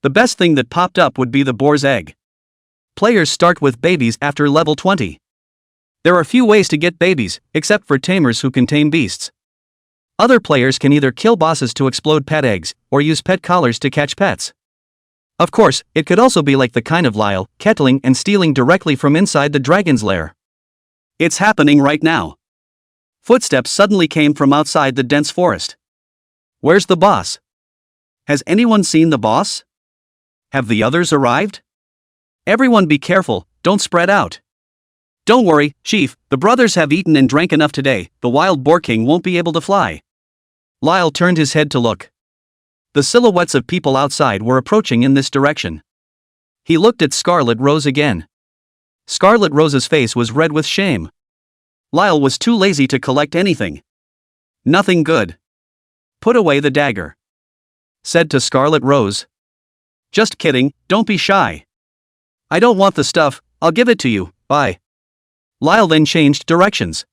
The best thing that popped up would be the boar's egg. players start with babies after level 20. There are few ways to get babies, except for tamers who can tame beasts. Other players can either kill bosses to explode pet eggs, or use pet collars to catch pets. Of course, it could also be like the kind of Lyle, kettling and stealing directly from inside the dragon's lair. It's happening right now. Footsteps suddenly came from outside the dense forest. Where's the boss? Has anyone seen the boss? Have the others arrived? Everyone be careful, don't spread out. Don't worry, Chief, the brothers have eaten and drank enough today, the wild boar king won't be able to fly. Lyle turned his head to look. The silhouettes of people outside were approaching in this direction. He looked at Scarlet Rose again. Scarlet Rose's face was red with shame. Lyle was too lazy to collect anything. Nothing good. Put away the dagger. Said to Scarlet Rose. Just kidding, don't be shy. I don't want the stuff, I'll give it to you, bye. Lyle then changed directions.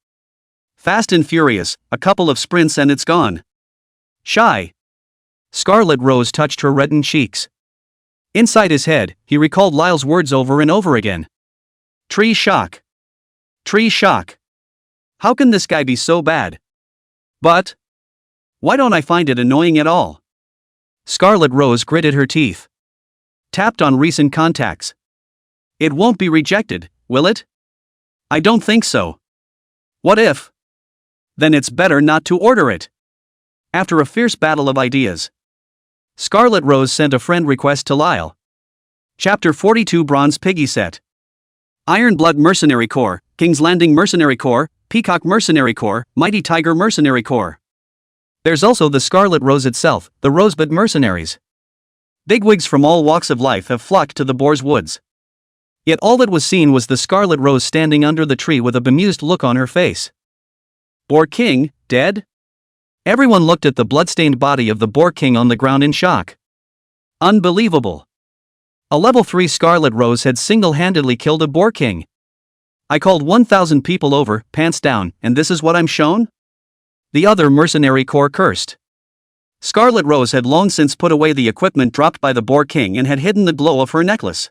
Fast and furious, a couple of sprints and it's gone. Shy. Scarlet Rose touched her reddened cheeks. Inside his head, he recalled Lyle's words over and over again. Tree shock. Tree shock. How can this guy be so bad? But why don't I find it annoying at all? Scarlet Rose gritted her teeth. Tapped on recent contacts. It won't be rejected, will it? I don't think so. What if? Then it's better not to order it. After a fierce battle of ideas, Scarlet Rose sent a friend request to Lyle. Chapter 42 Bronze Piggy Set. Iron Blood Mercenary Corps, King's Landing Mercenary Corps, Peacock Mercenary Corps, Mighty Tiger Mercenary Corps. There's also the Scarlet Rose itself, the Rosebud Mercenaries. Bigwigs from all walks of life have flocked to the Boar's Woods. Yet all that was seen was the Scarlet Rose standing under the tree with a bemused look on her face. Boar King, dead? Everyone looked at the blood-stained body of the Boar King on the ground in shock. Unbelievable. A level 3 Scarlet Rose had single-handedly killed a Boar King. I called 1,000 people over, pants down, and this is what I'm shown? The other mercenary corps cursed. Scarlet Rose had long since put away the equipment dropped by the Boar King and had hidden the glow of her necklace.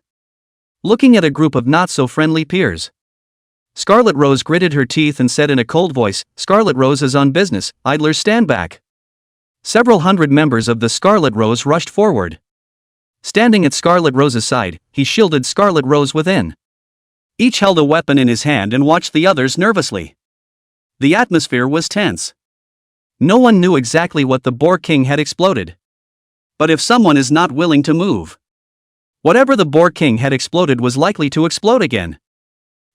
Looking at a group of not-so-friendly peers, Scarlet Rose gritted her teeth and said in a cold voice, Scarlet Rose is on business, idlers stand back. Several hundred members of the Scarlet Rose rushed forward. Standing at Scarlet Rose's side, he shielded Scarlet Rose within. Each held a weapon in his hand and watched the others nervously. The atmosphere was tense. No one knew exactly what the Boar King had exploded. But if someone is not willing to move, whatever the Boar King had exploded was likely to explode again.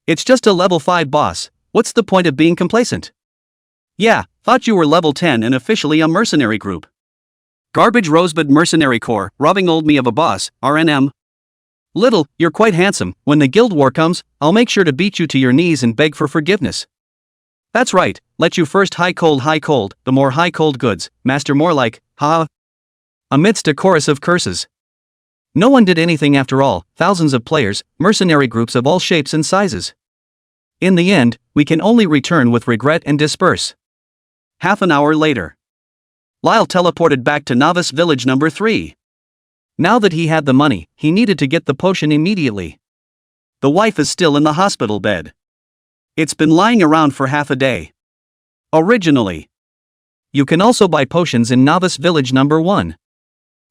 It's just a level 5 boss, what's the point of being complacent? Yeah, thought you were level 10 and officially a mercenary group. Garbage Rosebud Mercenary Corps, robbing old me of a boss, RNM. Little, you're quite handsome, when the guild war comes, I'll make sure to beat you to your knees and beg for forgiveness. That's right, let you first high cold, the more high cold goods, master more like, ha. Amidst a chorus of curses. No one did anything after all, thousands of players, mercenary groups of all shapes and sizes. In the end, we can only return with regret and disperse. Half an hour later, Lyle teleported back to Novice Village number 3. Now that he had the money, he needed to get the potion immediately. The wife is still in the hospital bed. It's been lying around for half a day. Originally, you can also buy potions in Novice Village number 1.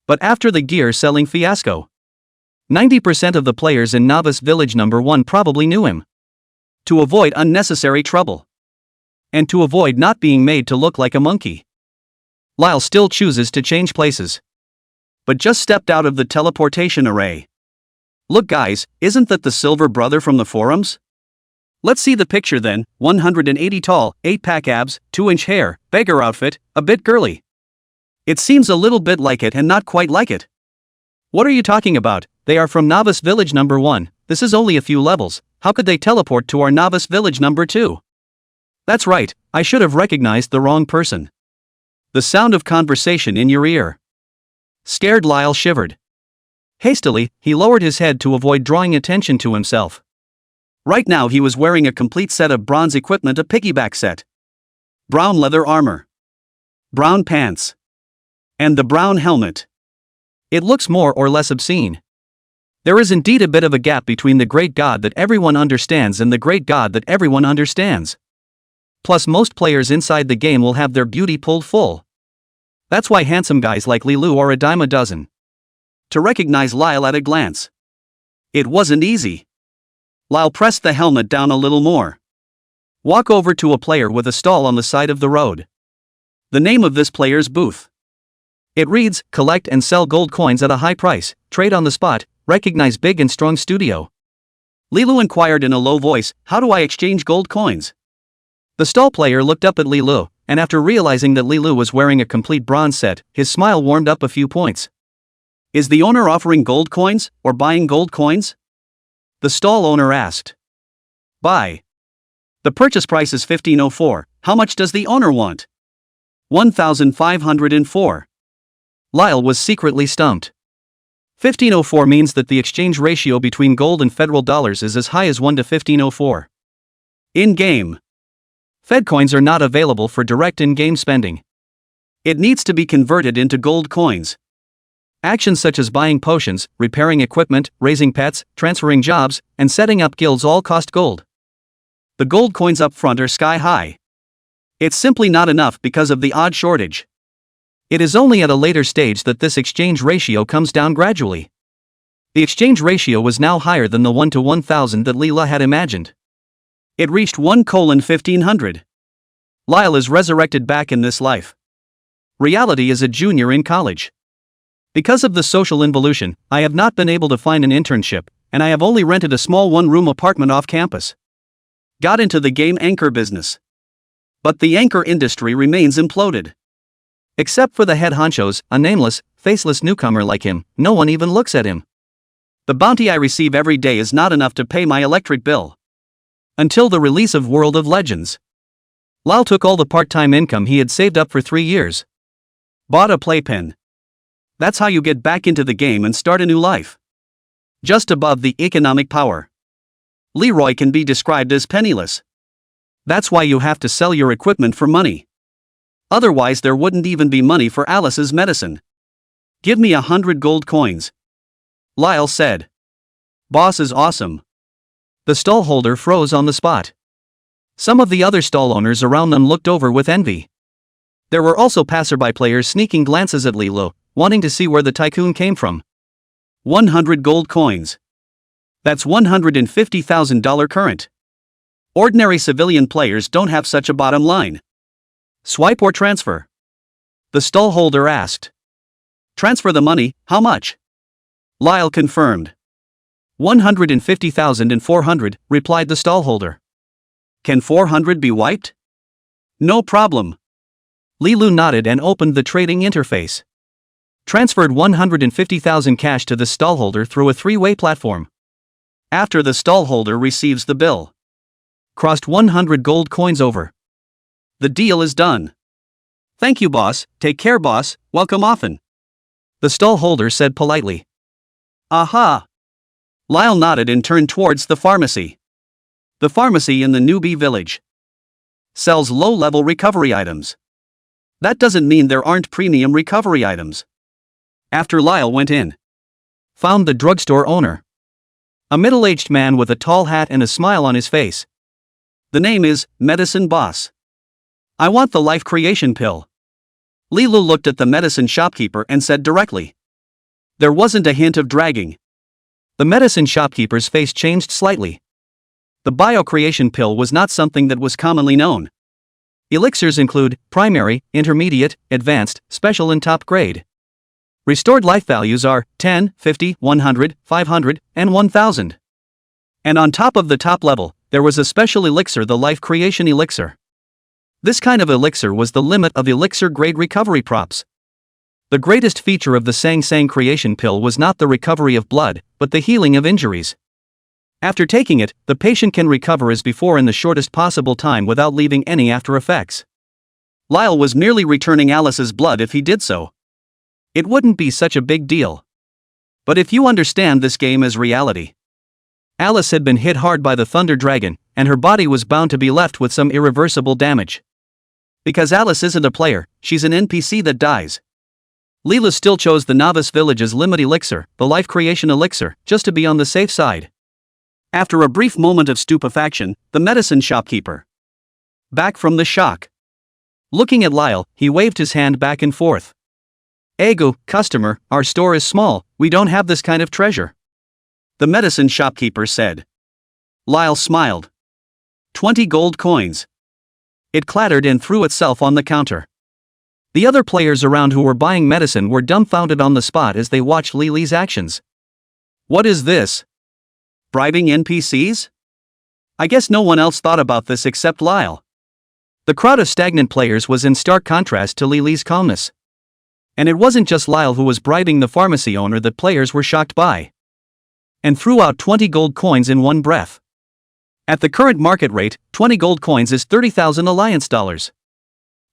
But after the gear selling fiasco, 90% of the players in Novice Village number 1 probably knew him. To avoid unnecessary trouble. And to avoid not being made to look like a monkey, Lyle still chooses to change places. But just stepped out of the teleportation array. Look guys, isn't that the silver brother from the forums? Let's see the picture then, 180 tall, 8-pack abs, 2-inch hair, beggar outfit, a bit girly. It seems a little bit like it and not quite like it. What are you talking about? They are from Novice Village number 1, this is only a few levels, how could they teleport to our Novice Village number 2? That's right, I should have recognized the wrong person. The sound of conversation in your ear. Scared Lyle shivered. Hastily, he lowered his head to avoid drawing attention to himself. Right now he was wearing a complete set of bronze equipment, a piggyback set. Brown leather armor. Brown pants. And the brown helmet. It looks more or less obscene. There is indeed a bit of a gap between the great god that everyone understands and the great god that everyone understands. Plus, most players inside the game will have their beauty pulled full. That's why handsome guys like Lilu are a dime a dozen. To recognize Lyle at a glance. It wasn't easy. Lyle pressed the helmet down a little more. Walk over to a player with a stall on the side of the road. The name of this player's booth. It reads, collect and sell gold coins at a high price, trade on the spot, recognize big and strong studio. Lilu inquired in a low voice, how do I exchange gold coins? The stall player looked up at Lilu, and after realizing that Lilu was wearing a complete bronze set, his smile warmed up a few points. Is the owner offering gold coins, or buying gold coins? The stall owner asked. Buy. The purchase price is 1504, how much does the owner want? 1504. Lyle was secretly stumped. 1504 means that the exchange ratio between gold and federal dollars is as high as 1 to 1504. In-game. Fed coins are not available for direct in-game spending. It needs to be converted into gold coins. Actions such as buying potions, repairing equipment, raising pets, transferring jobs, and setting up guilds all cost gold. The gold coins up front are sky high. It's simply not enough because of the odd shortage. It is only at a later stage that this exchange ratio comes down gradually. The exchange ratio was now higher than the 1 to 1000 that Leela had imagined. It reached 1:1500. Lyle is resurrected back in this life. Reality is a junior in college. Because of the social involution, I have not been able to find an internship, and I have only rented a small one-room apartment off campus. Got into the game anchor business. But the anchor industry remains imploded. Except for the head honchos, a nameless, faceless newcomer like him, no one even looks at him. The bounty I receive every day is not enough to pay my electric bill. Until the release of World of Legends. Lyle took all the part-time income he had saved up for 3 years. Bought a playpen. That's how you get back into the game and start a new life. Just above the economic power. Leroy can be described as penniless. That's why you have to sell your equipment for money. Otherwise there wouldn't even be money for Alice's medicine. Give me 100 gold coins. Lyle said. Boss is awesome. The stallholder froze on the spot. Some of the other stall owners around them looked over with envy. There were also passerby players sneaking glances at Lilo, wanting to see where the tycoon came from. 100 gold coins. That's $150,000 current. Ordinary civilian players don't have such a bottom line. Swipe or transfer? The stallholder asked. Transfer the money, how much? Lyle confirmed. 150,400, replied the stallholder. Can 400 be wiped? No problem. Lilu nodded and opened the trading interface. Transferred 150,000 cash to the stallholder through a 3-way platform. After the stallholder receives the bill. Crossed 100 gold coins over. The deal is done. Thank you, boss, take care, boss, welcome often. The stallholder said politely. Aha! Lyle nodded and turned towards the pharmacy. The pharmacy in the newbie village. Sells low-level recovery items. That doesn't mean there aren't premium recovery items. After Lyle went in. Found the drugstore owner. A middle-aged man with a tall hat and a smile on his face. The name is Medicine Boss. I want the life creation pill. Lilu looked at the medicine shopkeeper and said directly. There wasn't a hint of dragging. The medicine shopkeeper's face changed slightly. The biocreation pill was not something that was commonly known. Elixirs include primary, intermediate, advanced, special and top grade. Restored life values are 10, 50, 100, 500, and 1000. And on top of the top level, there was a special elixir, the life creation elixir. This kind of elixir was the limit of elixir grade recovery props. The greatest feature of the Sang Sang creation pill was not the recovery of blood, but the healing of injuries. After taking it, the patient can recover as before in the shortest possible time without leaving any after effects. Lyle was merely returning Alice's blood if he did so. It wouldn't be such a big deal. But if you understand this game as reality. Alice had been hit hard by the Thunder Dragon, and her body was bound to be left with some irreversible damage. Because Alice isn't a player, she's an NPC that dies. Leela still chose the novice village's limit elixir, the life creation elixir, just to be on the safe side. After a brief moment of stupefaction, the medicine shopkeeper back from the shock. Looking at Lyle, he waved his hand back and forth. "Ego, customer, our store is small, we don't have this kind of treasure," the medicine shopkeeper said. Lyle smiled. 20 gold coins. It clattered and threw itself on the counter. The other players around who were buying medicine were dumbfounded on the spot as they watched Lily's actions. What is this? Bribing NPCs? I guess no one else thought about this except Lyle. The crowd of stagnant players was in stark contrast to Lily's calmness. And it wasn't just Lyle who was bribing the pharmacy owner that players were shocked by. And threw out 20 gold coins in one breath. At the current market rate, 20 gold coins is 30,000 alliance dollars.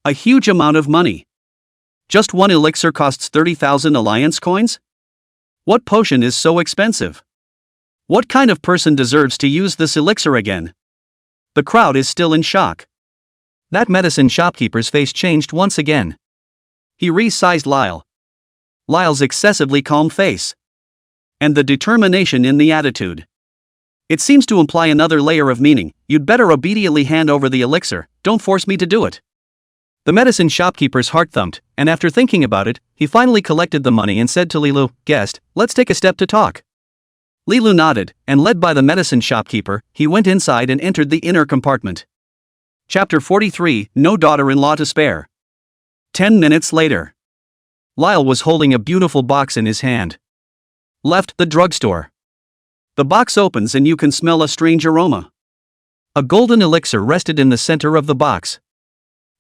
A huge amount of money. Just one elixir costs 30,000 alliance coins? What potion is so expensive? What kind of person deserves to use this elixir again? The crowd is still in shock. That medicine shopkeeper's face changed once again. He resized Lyle. Lyle's excessively calm face. And the determination in the attitude. It seems to imply another layer of meaning. You'd better obediently hand over the elixir, don't force me to do it. The medicine shopkeeper's heart thumped, and after thinking about it, he finally collected the money and said to Lilu, "Guest, let's take a step to talk." Lilu nodded, and led by the medicine shopkeeper, he went inside and entered the inner compartment. Chapter 43, No Daughter-in-Law to Spare. 10 minutes later. Lyle was holding a beautiful box in his hand. Left the drugstore. The box opens and you can smell a strange aroma. A golden elixir rested in the center of the box.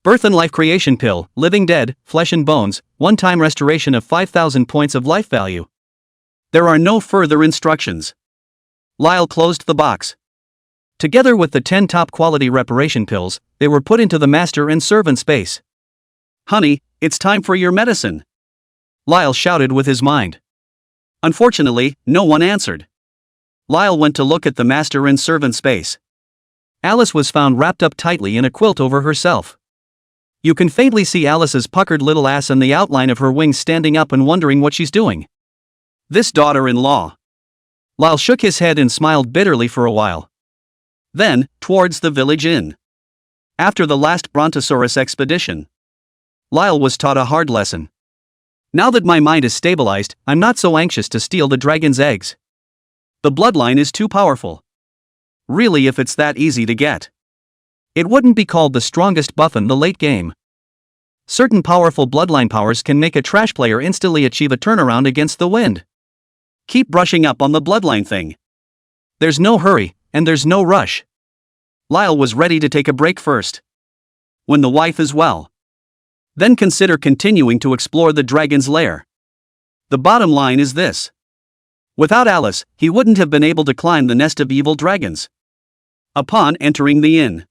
Birth and Life Creation Pill, Living Dead, Flesh and Bones, one-time restoration of 5,000 points of life value. There are no further instructions. Lyle closed the box. Together with the 10 top-quality reparation pills, they were put into the master and servant space. "Honey, it's time for your medicine," Lyle shouted with his mind. Unfortunately, no one answered. Lyle went to look at the master and servant space. Alice was found wrapped up tightly in a quilt over herself. You can faintly see Alice's puckered little ass and the outline of her wings standing up and wondering what she's doing. This daughter-in-law. Lyle shook his head and smiled bitterly for a while. Then, towards the village inn. After the last Brontosaurus expedition, Lyle was taught a hard lesson. Now that my mind is stabilized, I'm not so anxious to steal the dragon's eggs. The bloodline is too powerful. Really, if it's that easy to get, it wouldn't be called the strongest buff in the late game. Certain powerful bloodline powers can make a trash player instantly achieve a turnaround against the wind. Keep brushing up on the bloodline thing. There's no hurry, and there's no rush. Lyle was ready to take a break first. When the wife is well, then consider continuing to explore the dragon's lair. The bottom line is this. Without Alice, he wouldn't have been able to climb the nest of evil dragons. Upon entering the inn,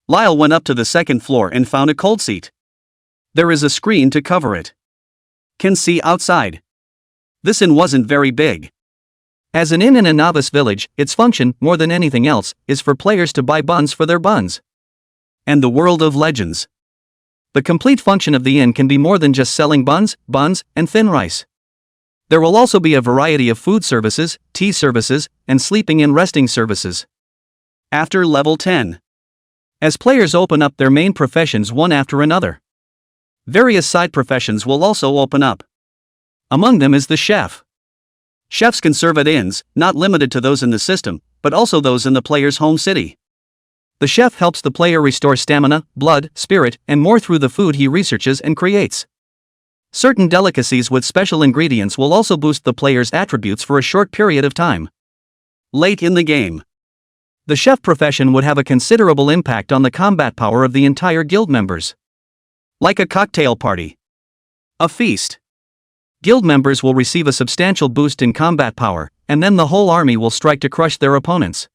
Lyle went up to the second floor and found a cold seat. There is a screen to cover it. Can see outside. This inn wasn't very big. As an inn in a novice village, its function, more than anything else, is for players to buy buns for their buns. And the world of legends. The complete function of the inn can be more than just selling buns, and thin rice. There will also be a variety of food services, tea services, and sleeping and resting services. After level 10. As players open up their main professions one after another, various side professions will also open up. Among them is the chef. Chefs can serve at inns, not limited to those in the system, but also those in the player's home city. The chef helps the player restore stamina, blood, spirit, and more through the food he researches and creates. Certain delicacies with special ingredients will also boost the player's attributes for a short period of time. Late in the game, the chef profession would have a considerable impact on the combat power of the entire guild members. Like a cocktail party. A feast. Guild members will receive a substantial boost in combat power, and then the whole army will strike to crush their opponents.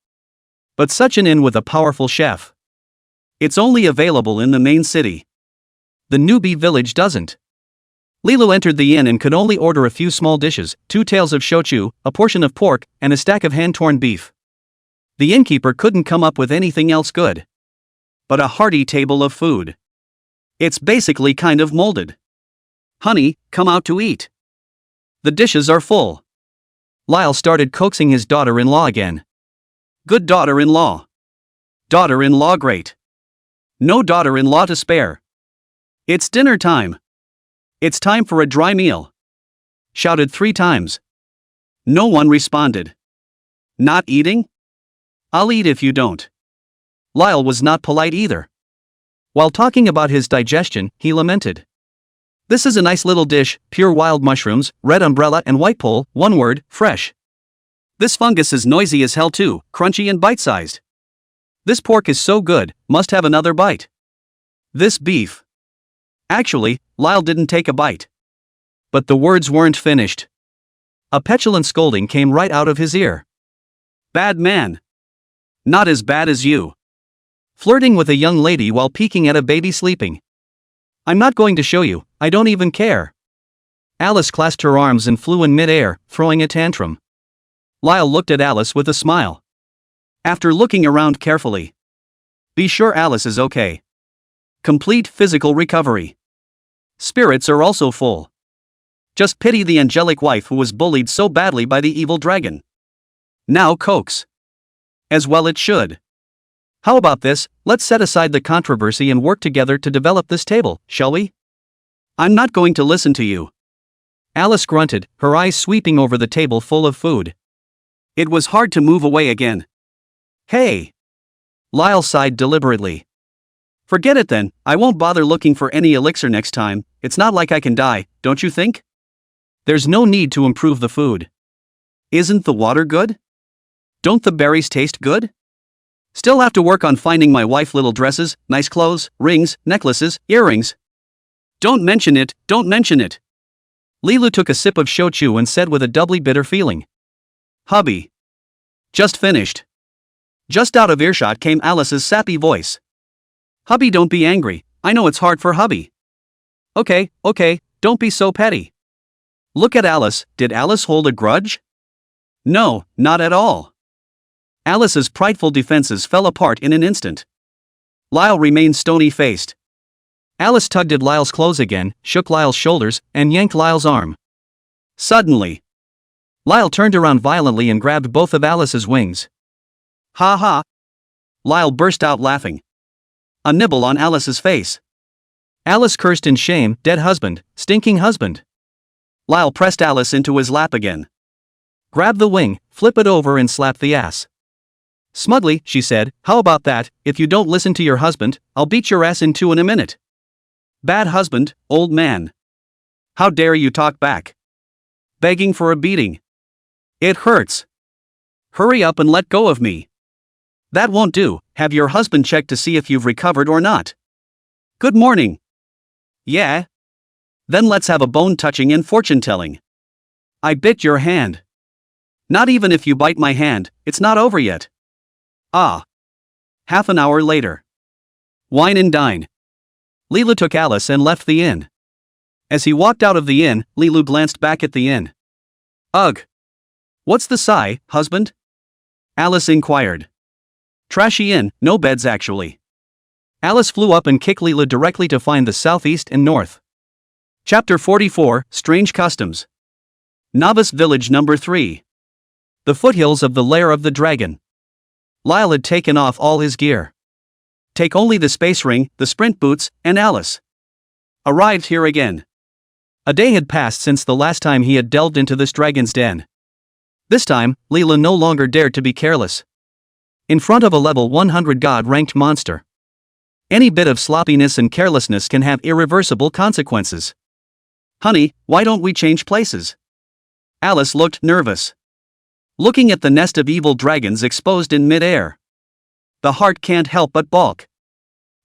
But such an inn with a powerful chef, it's only available in the main city. The newbie village doesn't. Lilu entered the inn and could only order a few small dishes, 2 tails of shochu, a portion of pork, and a stack of hand-torn beef. The innkeeper couldn't come up with anything else good. But a hearty table of food. It's basically kind of molded. Honey, come out to eat. The dishes are full. Lyle started coaxing his daughter-in-law again. Good daughter-in-law. Daughter-in-law great. No daughter-in-law to spare. It's dinner time. It's time for a dry meal. Shouted 3 times. No one responded. Not eating? I'll eat if you don't. Lyle was not polite either. While talking about his digestion, he lamented. This is a nice little dish, pure wild mushrooms, red umbrella and white pole, one word, fresh. This fungus is noisy as hell too, crunchy and bite-sized. This pork is so good, must have another bite. This beef. Actually, Lyle didn't take a bite. But the words weren't finished. A petulant scolding came right out of his ear. Bad man. Not as bad as you. Flirting with a young lady while peeking at a baby sleeping. I'm not going to show you, I don't even care. Alice clasped her arms and flew in mid-air, throwing a tantrum. Lyle looked at Alice with a smile. After looking around carefully. Be sure Alice is okay. Complete physical recovery. Spirits are also full. Just pity the angelic wife who was bullied so badly by the evil dragon. Now coax. As well it should. How about this, let's set aside the controversy and work together to develop this table, shall we? I'm not going to listen to you. Alice grunted, her eyes sweeping over the table full of food. It was hard to move away again. Hey! Lyle sighed deliberately. Forget it then, I won't bother looking for any elixir next time, it's not like I can die, don't you think? There's no need to improve the food. Isn't the water good? Don't the berries taste good? Still have to work on finding my wife little dresses, nice clothes, rings, necklaces, earrings. Don't mention it, don't mention it. Lilu took a sip of shochu and said with a doubly bitter feeling. Hubby. Just finished. Just out of earshot came Alice's sappy voice. Hubby, don't be angry, I know it's hard for hubby. Okay, don't be so petty. Look at Alice, did Alice hold a grudge? No, not at all. Alice's prideful defenses fell apart in an instant. Lyle remained stony-faced. Alice tugged at Lyle's clothes again, shook Lyle's shoulders, and yanked Lyle's arm. Suddenly, Lyle turned around violently and grabbed both of Alice's wings. Ha ha! Lyle burst out laughing. A nibble on Alice's face. Alice cursed in shame, dead husband, stinking husband. Lyle pressed Alice into his lap again. Grab the wing, flip it over and slap the ass. Smugly, she said, how about that, if you don't listen to your husband, I'll beat your ass in 2 in a minute. Bad husband, old man. How dare you talk back? Begging for a beating. It hurts. Hurry up and let go of me. That won't do, have your husband check to see if you've recovered or not. Good morning. Yeah? Then let's have a bone-touching and fortune-telling. I bit your hand. Not even if you bite my hand, it's not over yet. Ah. Half an hour later. Wine and dine. Lilu took Alice and left the inn. As he walked out of the inn, Lilu glanced back at the inn. Ugh. What's the sigh, husband? Alice inquired. Trashy inn, no beds actually. Alice flew up and kicked Lilu directly to find the southeast and north. Chapter 44, Strange Customs. Novice Village Number 3. The foothills of the lair of the dragon. Lyle had taken off all his gear. Take only the space ring, the sprint boots, and Alice. Arrived here again. A day had passed since the last time he had delved into this dragon's den. This time, Leela no longer dared to be careless. In front of a level 100 god-ranked monster. Any bit of sloppiness and carelessness can have irreversible consequences. Honey, why don't we change places? Alice looked nervous. Looking at the nest of evil dragons exposed in mid-air. The heart can't help but balk.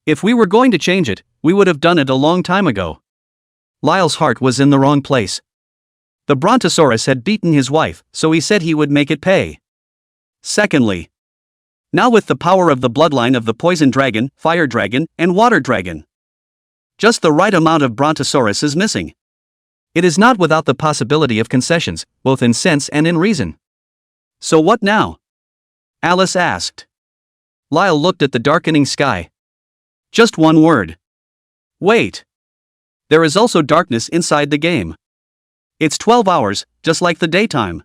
If we were going to change it, we would have done it a long time ago. Lyle's heart was in the wrong place. The Brontosaurus had beaten his wife, so he said he would make it pay. Secondly, now with the power of the bloodline of the poison dragon, fire dragon, and water dragon. Just the right amount of Brontosaurus is missing. It is not without the possibility of concessions, both in sense and in reason. So what now? Alice asked. Lyle looked at the darkening sky. Just one word. Wait. There is also darkness inside the game. It's 12 hours, just like the daytime.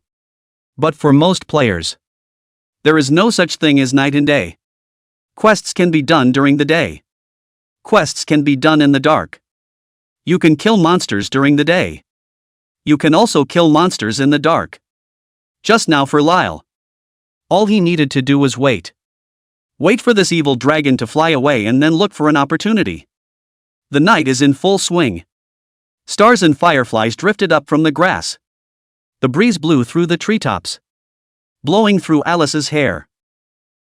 But for most players, there is no such thing as night and day. Quests can be done during the day. Quests can be done in the dark. You can kill monsters during the day. You can also kill monsters in the dark. Just now for Lyle. All he needed to do was wait. Wait for this evil dragon to fly away and then look for an opportunity. The night is in full swing. Stars and fireflies drifted up from the grass. The breeze blew through the treetops, blowing through Alice's hair.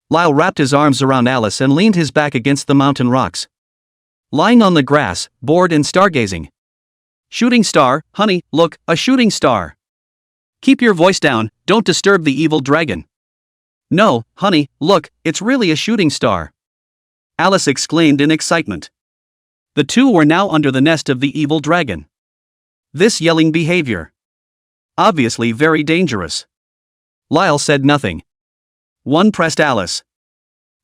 Lyle wrapped his arms around Alice and leaned his back against the mountain rocks. Lying on the grass, bored and stargazing. Shooting star, honey, look, a shooting star. Keep your voice down, don't disturb the evil dragon. No, honey, look, it's really a shooting star. Alice exclaimed in excitement. The two were now under the nest of the evil dragon. This yelling behavior. Obviously very dangerous. Lyle said nothing. One pressed Alice.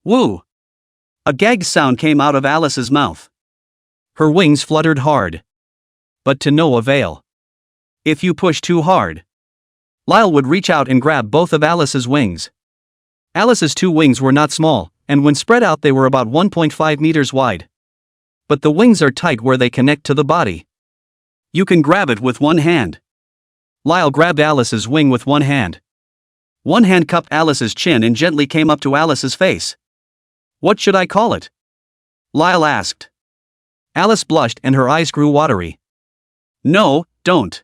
Woo! A gag sound came out of Alice's mouth. Her wings fluttered hard. But to no avail. If you push too hard, Lyle would reach out and grab both of Alice's wings. Alice's two wings were not small, and when spread out they were about 1.5 meters wide. But the wings are tight where they connect to the body. You can grab it with one hand. Lyle grabbed Alice's wing with one hand. One hand cupped Alice's chin and gently came up to Alice's face. What should I call it? Lyle asked. Alice blushed and her eyes grew watery. No, don't.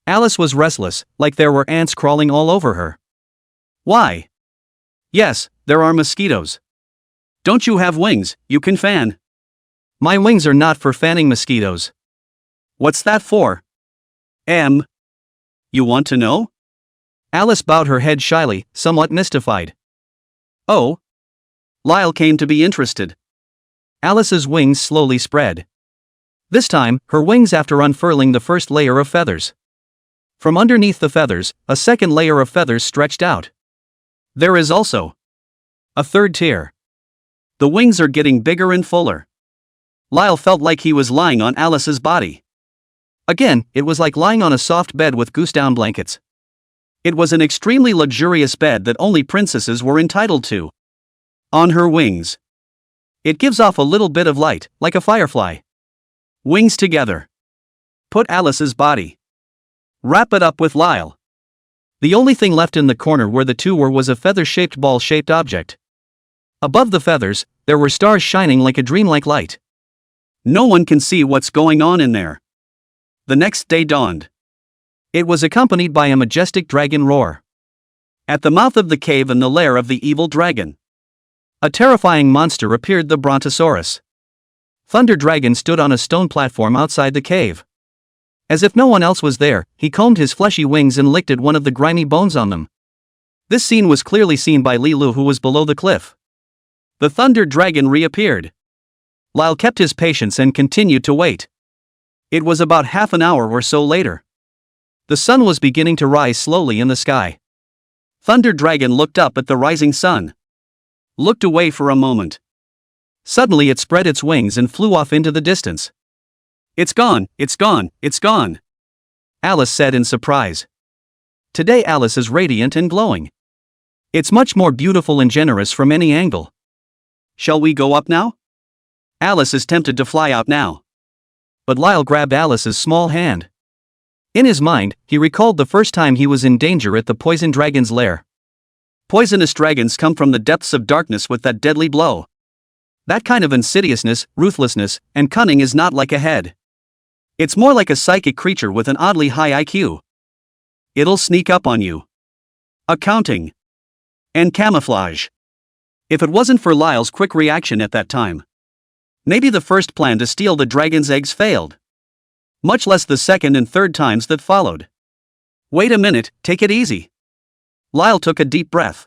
Alice was restless, like there were ants crawling all over her. Why? Yes, there are mosquitoes. Don't you have wings you can fan? My wings are not for fanning mosquitoes. What's that for? You want to know? Alice bowed her head shyly, somewhat mystified. Oh. Lyle came to be interested. Alice's wings slowly spread. This time, her wings after unfurling the first layer of feathers. From underneath the feathers, a second layer of feathers stretched out. There is also a third tier. The wings are getting bigger and fuller. Lyle felt like he was lying on Alice's body. Again, it was like lying on a soft bed with goose-down blankets. It was an extremely luxurious bed that only princesses were entitled to. On her wings. It gives off a little bit of light, like a firefly. Wings together. Put Alice's body. Wrap it up with Lyle. The only thing left in the corner where the two were was a feather-shaped ball-shaped object. Above the feathers, there were stars shining like a dreamlike light. No one can see what's going on in there. The next day dawned. It was accompanied by a majestic dragon roar. At the mouth of the cave and the lair of the evil dragon, a terrifying monster appeared, the Brontosaurus. Thunder Dragon stood on a stone platform outside the cave. As if no one else was there, he combed his fleshy wings and licked at one of the grimy bones on them. This scene was clearly seen by Lilu, who was below the cliff. The Thunder Dragon reappeared. Lyle kept his patience and continued to wait. It was about half an hour or so later. The sun was beginning to rise slowly in the sky. Thunder Dragon looked up at the rising sun. Looked away for a moment. Suddenly it spread its wings and flew off into the distance. It's gone, it's gone, it's gone. Alice said in surprise. Today Alice is radiant and glowing. It's much more beautiful and generous from any angle. Shall we go up now? Alice is tempted to fly out now. But Lyle grabbed Alice's small hand. In his mind, he recalled the first time he was in danger at the poison dragon's lair. Poisonous dragons come from the depths of darkness with that deadly blow. That kind of insidiousness, ruthlessness, and cunning is not like a head. It's more like a psychic creature with an oddly high IQ. It'll sneak up on you. Accounting. And camouflage. If it wasn't for Lyle's quick reaction at that time, maybe the first plan to steal the dragon's eggs failed. Much less the second and third times that followed. Wait a minute, take it easy. Lyle took a deep breath,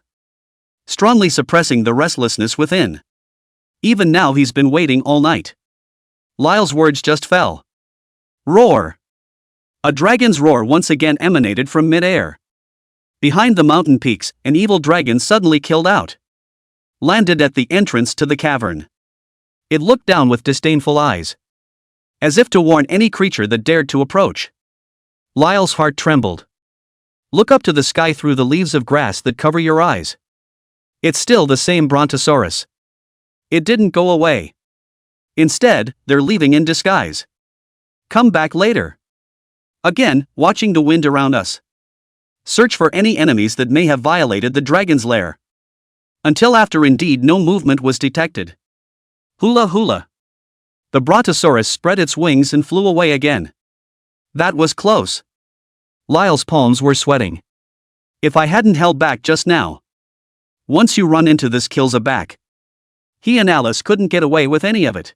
strongly suppressing the restlessness within. Even now he's been waiting all night. Lyle's words just fell. Roar. A dragon's roar once again emanated from mid-air. Behind the mountain peaks, an evil dragon suddenly killed out. Landed at the entrance to the cavern. It looked down with disdainful eyes. as if to warn any creature that dared to approach. Lyle's heart trembled. Look up to the sky through the leaves of grass that cover your eyes. It's still the same brontosaurus. It didn't go away. Instead, they're leaving in disguise. Come back later. Again, watching the wind around us. Search for any enemies that may have violated the dragon's lair. Until after indeed no movement was detected. Hula hula. The brontosaurus spread its wings and flew away again. That was close. Lyle's palms were sweating. If I hadn't held back just now. Once you run into this kills a back. He and Alice couldn't get away with any of it.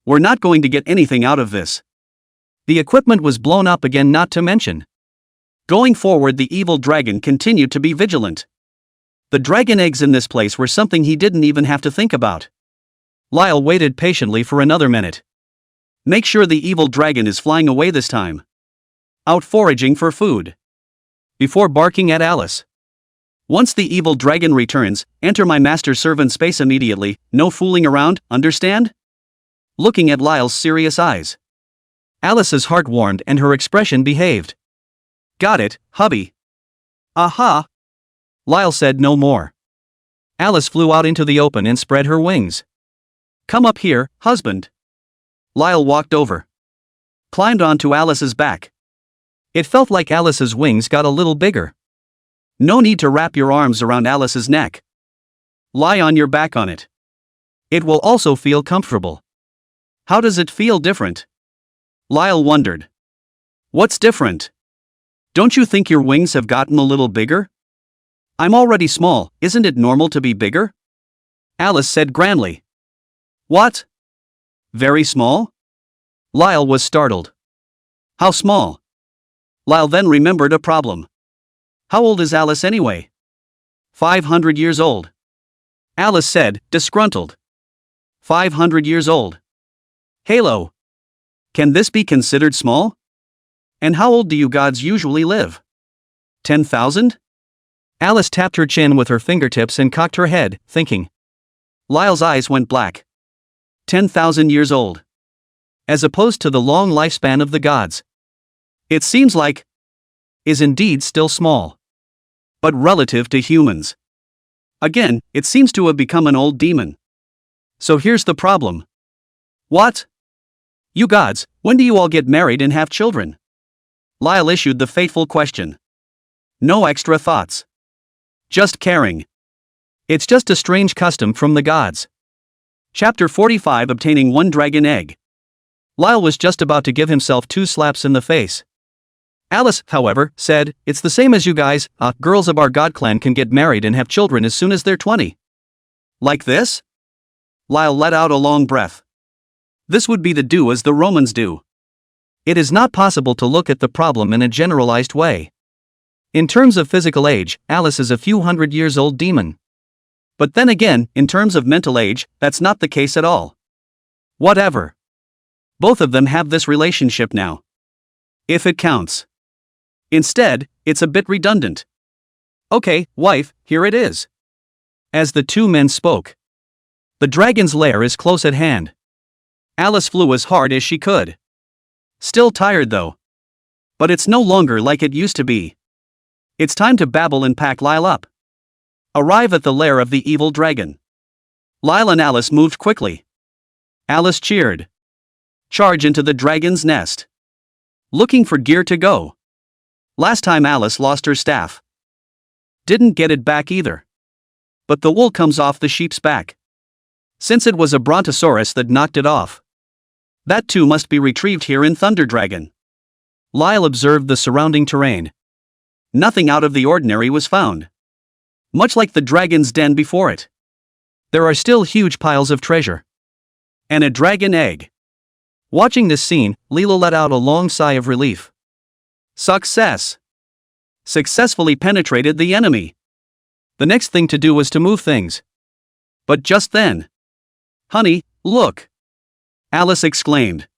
We're not going to get anything out of this. The equipment was blown up again, not to mention. Going forward, the evil dragon continued to be vigilant. The dragon eggs in this place were something he didn't even have to think about. Lyle waited patiently for another minute. Make sure the evil dragon is flying away this time. Out foraging for food. Before barking at Alice. Once the evil dragon returns, enter my master servant space immediately, no fooling around, understand? Looking at Lyle's serious eyes. Alice's heart warmed and her expression behaved. Got it, hubby. Aha! Lyle said no more. Alice flew out into the open and spread her wings. Come up here, husband. Lyle walked over. Climbed onto Alice's back. It felt like Alice's wings got a little bigger. No need to wrap your arms around Alice's neck. Lie on your back on it. It will also feel comfortable. How does it feel different? Lyle wondered. What's different? Don't you think your wings have gotten a little bigger? I'm already small, isn't it normal to be bigger? Alice said grandly. What? Very small? Lyle was startled. How small? Lyle then remembered a problem. How old is Alice anyway? 500 years old. Alice said, disgruntled. 500 years old. Halo. Can this be considered small? And how old do you gods usually live? 10,000? Alice tapped her chin with her fingertips and cocked her head, thinking. Lyle's eyes went black. 10,000 years old. As opposed to the long lifespan of the gods. It seems like is indeed still small. But relative to humans. Again, it seems to have become an old demon. So here's the problem. What? You gods, when do you all get married and have children? Lyle issued the fateful question. No extra thoughts. Just caring. It's just a strange custom from the gods. Chapter 45, Obtaining one dragon egg. Lyle was just about to give himself 2 slaps in the face. Alice, however, said, it's the same as you guys, girls of our god clan can get married and have children as soon as they're 20. Like this? Lyle let out a long breath. This would be the do as the Romans do. It is not possible to look at the problem in a generalized way. In terms of physical age, Alice is a few hundred years old demon. But then again, in terms of mental age, that's not the case at all. Whatever. Both of them have this relationship now. If it counts. Instead, it's a bit redundant. Okay, wife, here it is. As the 2 men spoke. The dragon's lair is close at hand. Alice flew as hard as she could. Still tired though. But it's no longer like it used to be. It's time to babble and pack Lyle up. Arrive at the lair of the evil dragon. Lyle and Alice moved quickly. Alice cheered. Charge into the dragon's nest. Looking for gear to go. Last time Alice lost her staff. Didn't get it back either. But the wool comes off the sheep's back. Since it was a brontosaurus that knocked it off. That too must be retrieved here in Thunder Dragon. Lyle observed the surrounding terrain. Nothing out of the ordinary was found. Much like the dragon's den before it. There are still huge piles of treasure. And a dragon egg. Watching this scene, Lilo let out a long sigh of relief. Success! Successfully penetrated the enemy. The next thing to do was to move things. But just then. Honey, look! Alice exclaimed.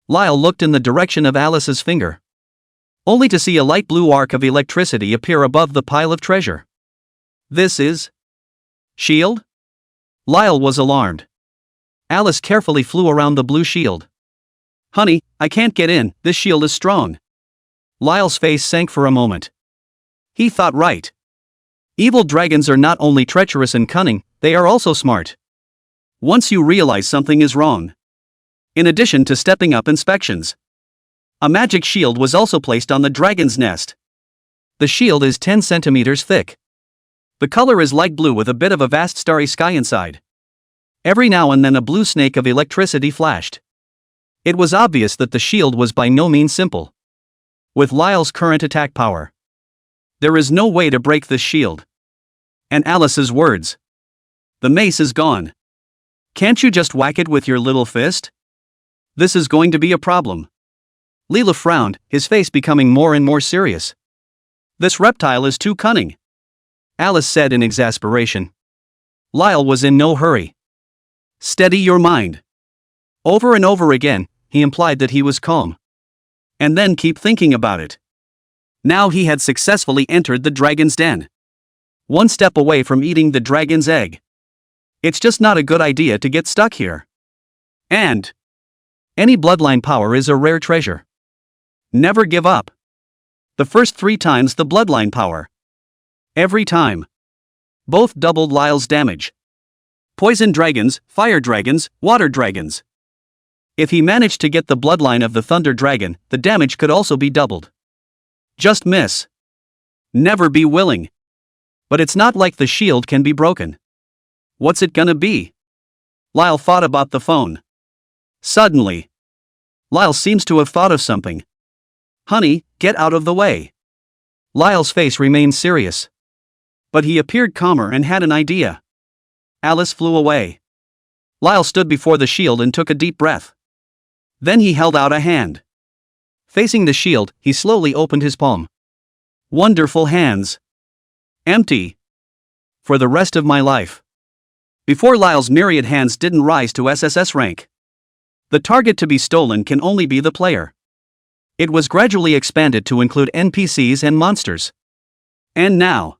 Lyle looked in the direction of Alice's finger. Only to see a light blue arc of electricity appear above the pile of treasure. This is... shield? Lyle was alarmed. Alice carefully flew around the blue shield. Honey, I can't get in, this shield is strong. Lyle's face sank for a moment. He thought right. Evil dragons are not only treacherous and cunning, they are also smart. Once you realize something is wrong. In addition to stepping up inspections, a magic shield was also placed on the dragon's nest. The shield is 10 centimeters thick. The color is light blue with a bit of a vast starry sky inside. Every now and then a blue snake of electricity flashed. It was obvious that the shield was by no means simple. With Lyle's current attack power, there is no way to break this shield. And Alice's words. The mace is gone. Can't you just whack it with your little fist? This is going to be a problem. Leela frowned, his face becoming more and more serious. This reptile is too cunning, Alice said in exasperation. Lyle was in no hurry. Steady your mind. Over and over again, he implied that he was calm. And then keep thinking about it. Now he had successfully entered the dragon's den. One step away from eating the dragon's egg. It's just not a good idea to get stuck here. And any bloodline power is a rare treasure. Never give up. The first 3 times the bloodline power. Every time. Both doubled Lyle's damage. Poison dragons, fire dragons, water dragons. If he managed to get the bloodline of the thunder dragon, the damage could also be doubled. Just miss. Never be willing. But it's not like the shield can be broken. What's it gonna be? Lyle thought about the phone. Suddenly, Lyle seems to have thought of something. Honey, get out of the way. Lyle's face remained serious. But he appeared calmer and had an idea. Alice flew away. Lyle stood before the shield and took a deep breath. Then he held out a hand. Facing the shield, he slowly opened his palm. Wonderful hands. Empty. For the rest of my life. Before Lyle's myriad hands didn't rise to SSS rank. The target to be stolen can only be the player. It was gradually expanded to include NPCs and monsters. And now,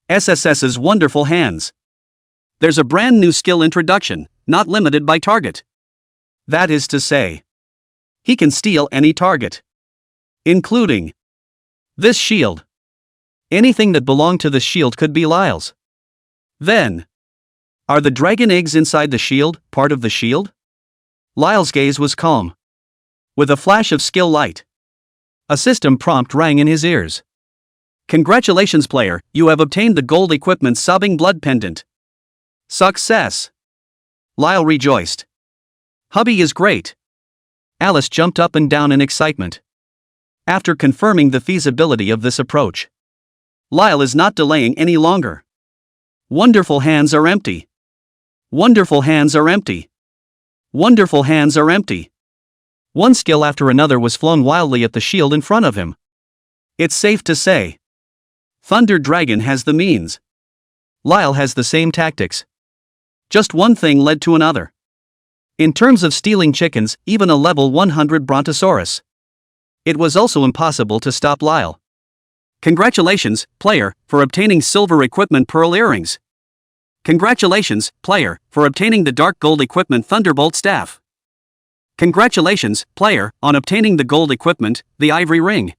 SSS's wonderful hands. There's a brand new skill introduction, not limited by target. That is to say, he can steal any target, including this shield. Anything that belonged to the shield could be Lyle's. Then, are the dragon eggs inside the shield part of the shield? Lyle's gaze was calm. With a flash of skill light, a system prompt rang in his ears. Congratulations player, you have obtained the gold equipment sobbing blood pendant. Success! Lyle rejoiced. Hubby is great. Alice jumped up and down in excitement. After confirming the feasibility of this approach, Lyle is not delaying any longer. Wonderful hands are empty. Wonderful hands are empty. Wonderful hands are empty. One skill after another was flown wildly at the shield in front of him. It's safe to say, Thunder Dragon has the means. Lyle has the same tactics. Just one thing led to another. In terms of stealing chickens, even a level 100 Brontosaurus. It was also impossible to stop Lyle. Congratulations, player, for obtaining silver equipment pearl earrings. Congratulations, player, for obtaining the dark gold equipment thunderbolt staff. Congratulations, player, on obtaining the gold equipment, the ivory ring.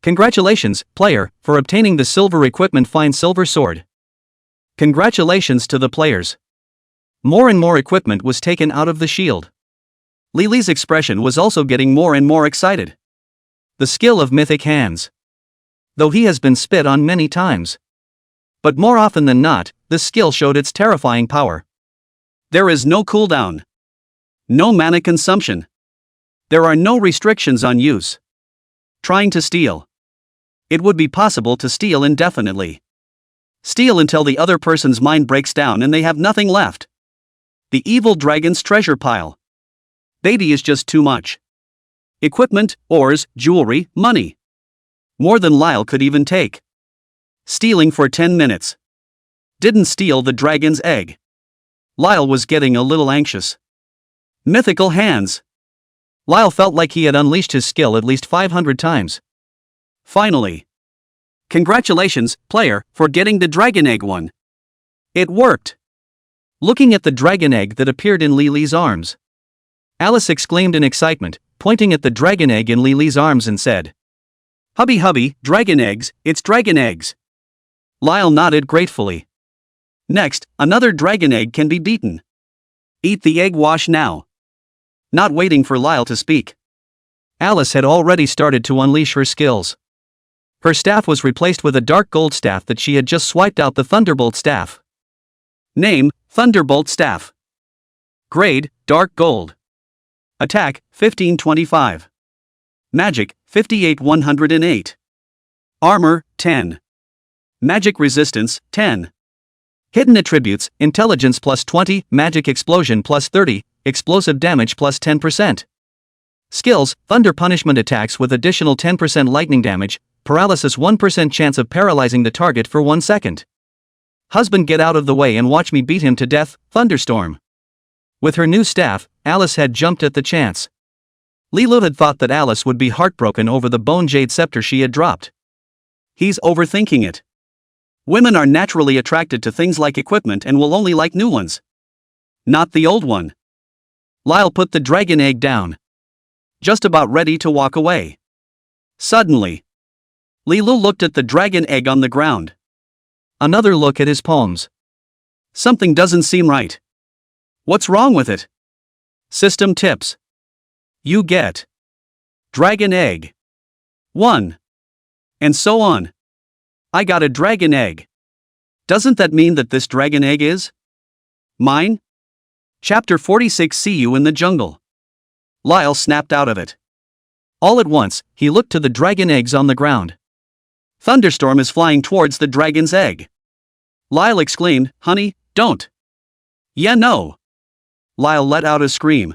Congratulations, player, for obtaining the silver equipment fine silver sword. Congratulations to the players. More and more equipment was taken out of the shield. Lily's expression was also getting more and more excited. The skill of mythic hands. Though he has been spit on many times. But more often than not, this skill showed its terrifying power. There is no cooldown. No mana consumption. There are no restrictions on use. Trying to steal. It would be possible to steal indefinitely. Steal until the other person's mind breaks down and they have nothing left. The evil dragon's treasure pile. Baby is just too much. Equipment, ores, jewelry, money. More than Lyle could even take. Stealing for 10 minutes. Didn't steal the dragon's egg. Lyle was getting a little anxious. Mythical hands. Lyle felt like he had unleashed his skill at least 500 times. Finally. Congratulations, player, for getting the dragon egg one. It worked. Looking at the dragon egg that appeared in Lily's arms, Alice exclaimed in excitement, pointing at the dragon egg in Lily's arms and said, "Hubby hubby, dragon eggs, it's dragon eggs." Lyle nodded gratefully. "Next, another dragon egg can be beaten. Eat the egg wash now." Not waiting for Lyle to speak, Alice had already started to unleash her skills. Her staff was replaced with a dark gold staff that she had just swiped out, the Thunderbolt staff. Name, Thunderbolt staff. Grade, dark gold. Attack, 1525. Magic, 58,108. Armor, 10. Magic resistance, 10. Hidden attributes, intelligence plus 20, magic explosion plus 30, explosive damage plus 10%. Skills, thunder punishment attacks with additional 10% lightning damage, paralysis 1% chance of paralyzing the target for 1 second. Husband, get out of the way and watch me beat him to death, thunderstorm. With her new staff, Alice had jumped at the chance. Lilo had thought that Alice would be heartbroken over the bone jade scepter she had dropped. He's overthinking it. Women are naturally attracted to things like equipment and will only like new ones. Not the old one. Lyle put the dragon egg down, just about ready to walk away. Suddenly, Lilu looked at the dragon egg on the ground. Another look at his palms. Something doesn't seem right. What's wrong with it? System tips. You get dragon egg 1. And so on. I got a dragon egg. Doesn't that mean that this dragon egg is mine? Chapter 46. See you in the jungle. Lyle snapped out of it. All at once, he looked to the dragon eggs on the ground. Thunderstorm is flying towards the dragon's egg. Lyle exclaimed, "Honey, don't." "Yeah, no." Lyle let out a scream.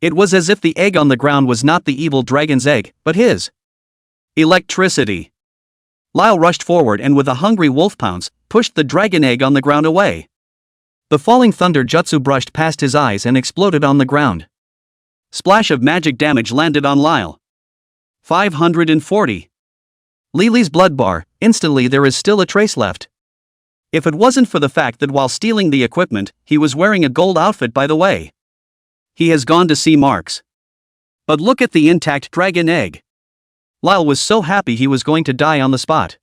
It was as if the egg on the ground was not the evil dragon's egg, but his. Electricity. Lyle rushed forward and with a hungry wolf pounce, pushed the dragon egg on the ground away. The falling thunder jutsu brushed past his eyes and exploded on the ground. Splash of magic damage landed on Lyle. 540. Lily's blood bar. Instantly there is still a trace left. If it wasn't for the fact that while stealing the equipment, he was wearing a gold outfit by the way. He has gone to see Marks. But look at the intact dragon egg. Lyle was so happy he was going to die on the spot.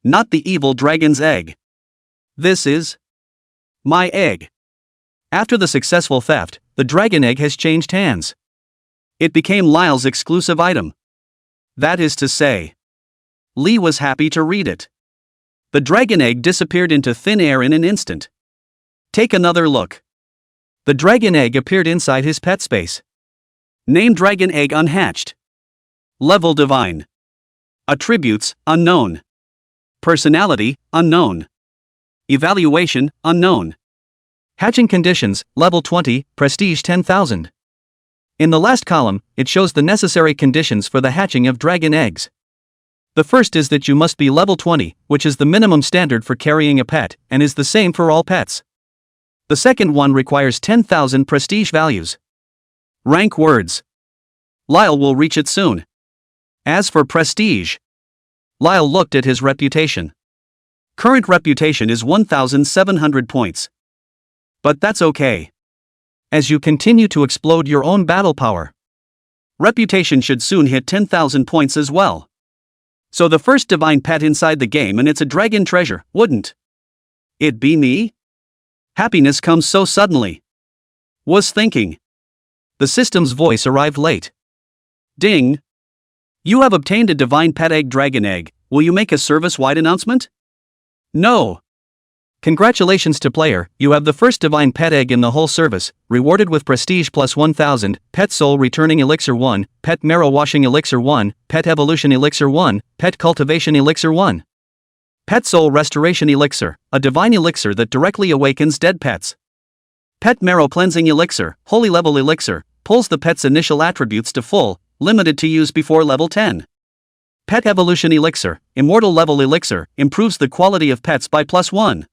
Not the evil dragon's egg. This is my egg. After the successful theft, the dragon egg has changed hands. It became Lyle's exclusive item. That is to say, Lee was happy to read it. The dragon egg disappeared into thin air in an instant. Take another look. The dragon egg appeared inside his pet space. Name, dragon egg unhatched. Level divine. Attributes unknown. Personality unknown. Evaluation unknown. Hatching conditions, level 20, prestige 10,000. In the last column, it shows the necessary conditions for the hatching of dragon eggs. The first is that you must be level 20, which is the minimum standard for carrying a pet, and is the same for all pets. The second one requires 10,000 prestige values. Rank words. Lyle will reach it soon. As for prestige, Lyle looked at his reputation. Current reputation is 1,700 points. But that's okay. As you continue to explode your own battle power, reputation should soon hit 10,000 points as well. So the first divine pet inside the game, and it's a dragon treasure, wouldn't it be me? Happiness comes so suddenly. Was thinking. The system's voice arrived late. Ding. You have obtained a divine pet egg, dragon egg. Will you make a service-wide announcement? No. Congratulations to player, you have the first divine pet egg in the whole service, rewarded with prestige plus 1000, pet soul returning elixir 1, pet marrow washing elixir 1, pet evolution elixir 1, pet cultivation elixir 1. Pet soul restoration elixir, a divine elixir that directly awakens dead pets. Pet marrow cleansing elixir, holy level elixir, pulls the pet's initial attributes to full, limited to use before level 10. Pet evolution elixir, immortal level elixir, improves the quality of pets by +1.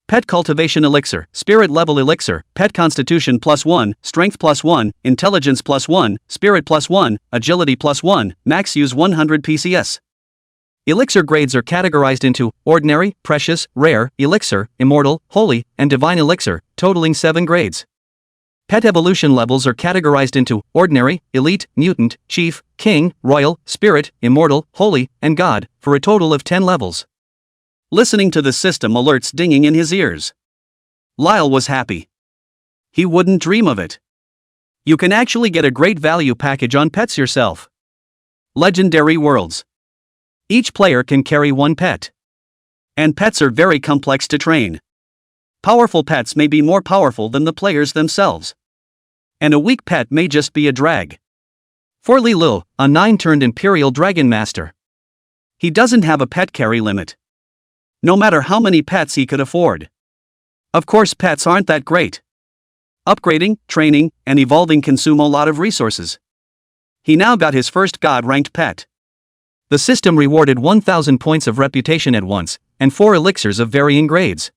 Pet cultivation elixir, spirit level elixir, pet constitution +1, strength +1, intelligence +1, spirit +1, agility +1, max use 100 PCS. Elixir grades are categorized into ordinary, precious, rare, elixir, immortal, holy, and divine elixir, totaling 7 grades. Pet evolution levels are categorized into ordinary, elite, mutant, chief, king, royal, spirit, immortal, holy, and god, for a total of 10 levels. Listening to the system alerts dinging in his ears, Lyle was happy. He wouldn't dream of it. You can actually get a great value package on pets yourself. Legendary worlds. Each player can carry one pet. And pets are very complex to train. Powerful pets may be more powerful than the players themselves. And a weak pet may just be a drag. For Lilu, a 9-turned Imperial Dragon Master, he doesn't have a pet carry limit. No matter how many pets he could afford. Of course, pets aren't that great. Upgrading, training, and evolving consume a lot of resources. He now got his first god-ranked pet. The system rewarded 1,000 points of reputation at once, and 4 elixirs of varying grades.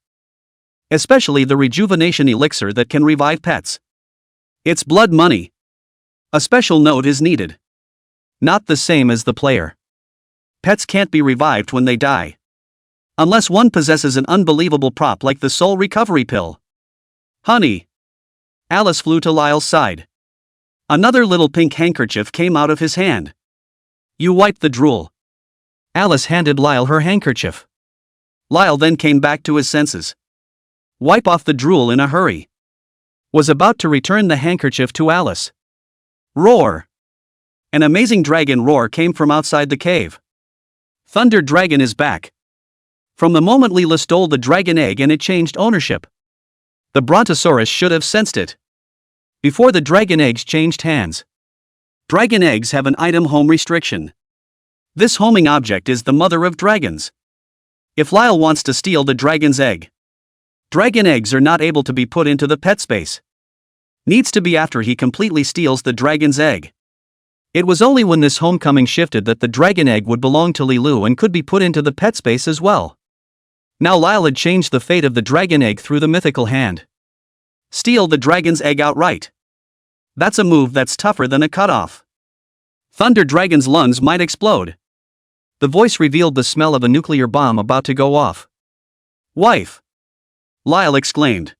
Especially the rejuvenation elixir that can revive pets. It's blood money. A special note is needed. Not the same as the player. Pets can't be revived when they die. Unless one possesses an unbelievable prop like the soul recovery pill. Honey. Alice flew to Lyle's side. Another little pink handkerchief came out of his hand. You wiped the drool. Alice handed Lyle her handkerchief. Lyle then came back to his senses. Wipe off the drool in a hurry. Was about to return the handkerchief to Alice. Roar! An amazing dragon roar came from outside the cave. Thunder Dragon is back. From the moment Leela stole the dragon egg and it changed ownership. The Brontosaurus should have sensed it. Before the dragon eggs changed hands. Dragon eggs have an item home restriction. This homing object is the mother of dragons. If Lyle wants to steal the dragon's egg, dragon eggs are not able to be put into the pet space. Needs to be after he completely steals the dragon's egg. It was only when this homecoming shifted that the dragon egg would belong to Lilu and could be put into the pet space as well. Now Lyle had changed the fate of the dragon egg through the mythical hand. Steal the dragon's egg outright. That's a move that's tougher than a cutoff. Thunder Dragon's lungs might explode. The voice revealed the smell of a nuclear bomb about to go off. Wife! Lyle exclaimed.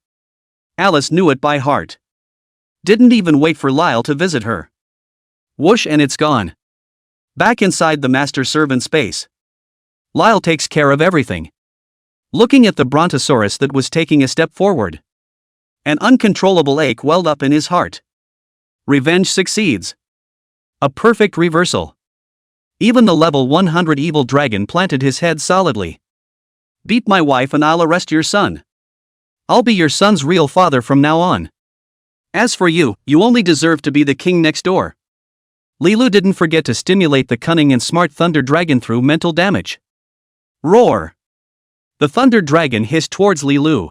Alice knew it by heart. Didn't even wait for Lyle to visit her. Whoosh, and it's gone. Back inside the master servant space. Lyle takes care of everything. Looking at the Brontosaurus that was taking a step forward. An uncontrollable ache welled up in his heart. Revenge succeeds. A perfect reversal. Even the level 100 evil dragon planted his head solidly. Beat my wife and I'll arrest your son. I'll be your son's real father from now on. As for you, you only deserve to be the king next door. Lilu didn't forget to stimulate the cunning and smart Thunder Dragon through mental damage. Roar! The Thunder Dragon hissed towards Lilu.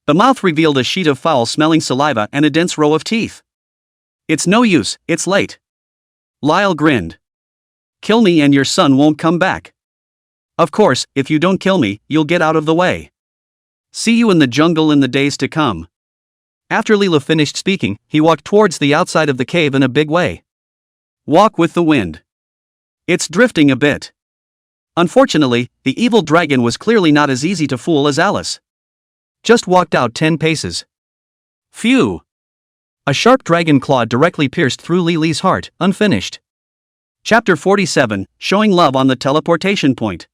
The mouth revealed a sheet of foul-smelling saliva and a dense row of teeth. It's no use, it's late. Lyle grinned. Kill me and your son won't come back. Of course, if you don't kill me, you'll get out of the way. See you in the jungle in the days to come. After Lilu finished speaking, he walked towards the outside of the cave in a big way. Walk with the wind. It's drifting a bit. Unfortunately, the evil dragon was clearly not as easy to fool as Alice. Just walked out 10 paces. Phew! A sharp dragon claw directly pierced through Lily's heart, unfinished. Chapter 47, Showing Love on the Teleportation Point.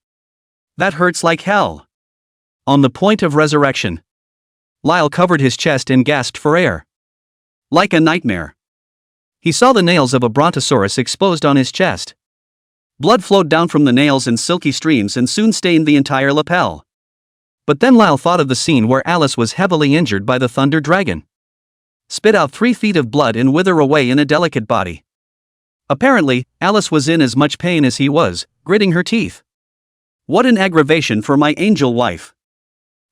That hurts like hell. On the point of resurrection. Lyle covered his chest and gasped for air. Like a nightmare. He saw the nails of a Brontosaurus exposed on his chest. Blood flowed down from the nails in silky streams and soon stained the entire lapel. But then Lyle thought of the scene where Alice was heavily injured by the Thunder Dragon. Spit out 3 feet of blood and wither away in a delicate body. Apparently, Alice was in as much pain as he was, gritting her teeth. What an aggravation for my angel wife.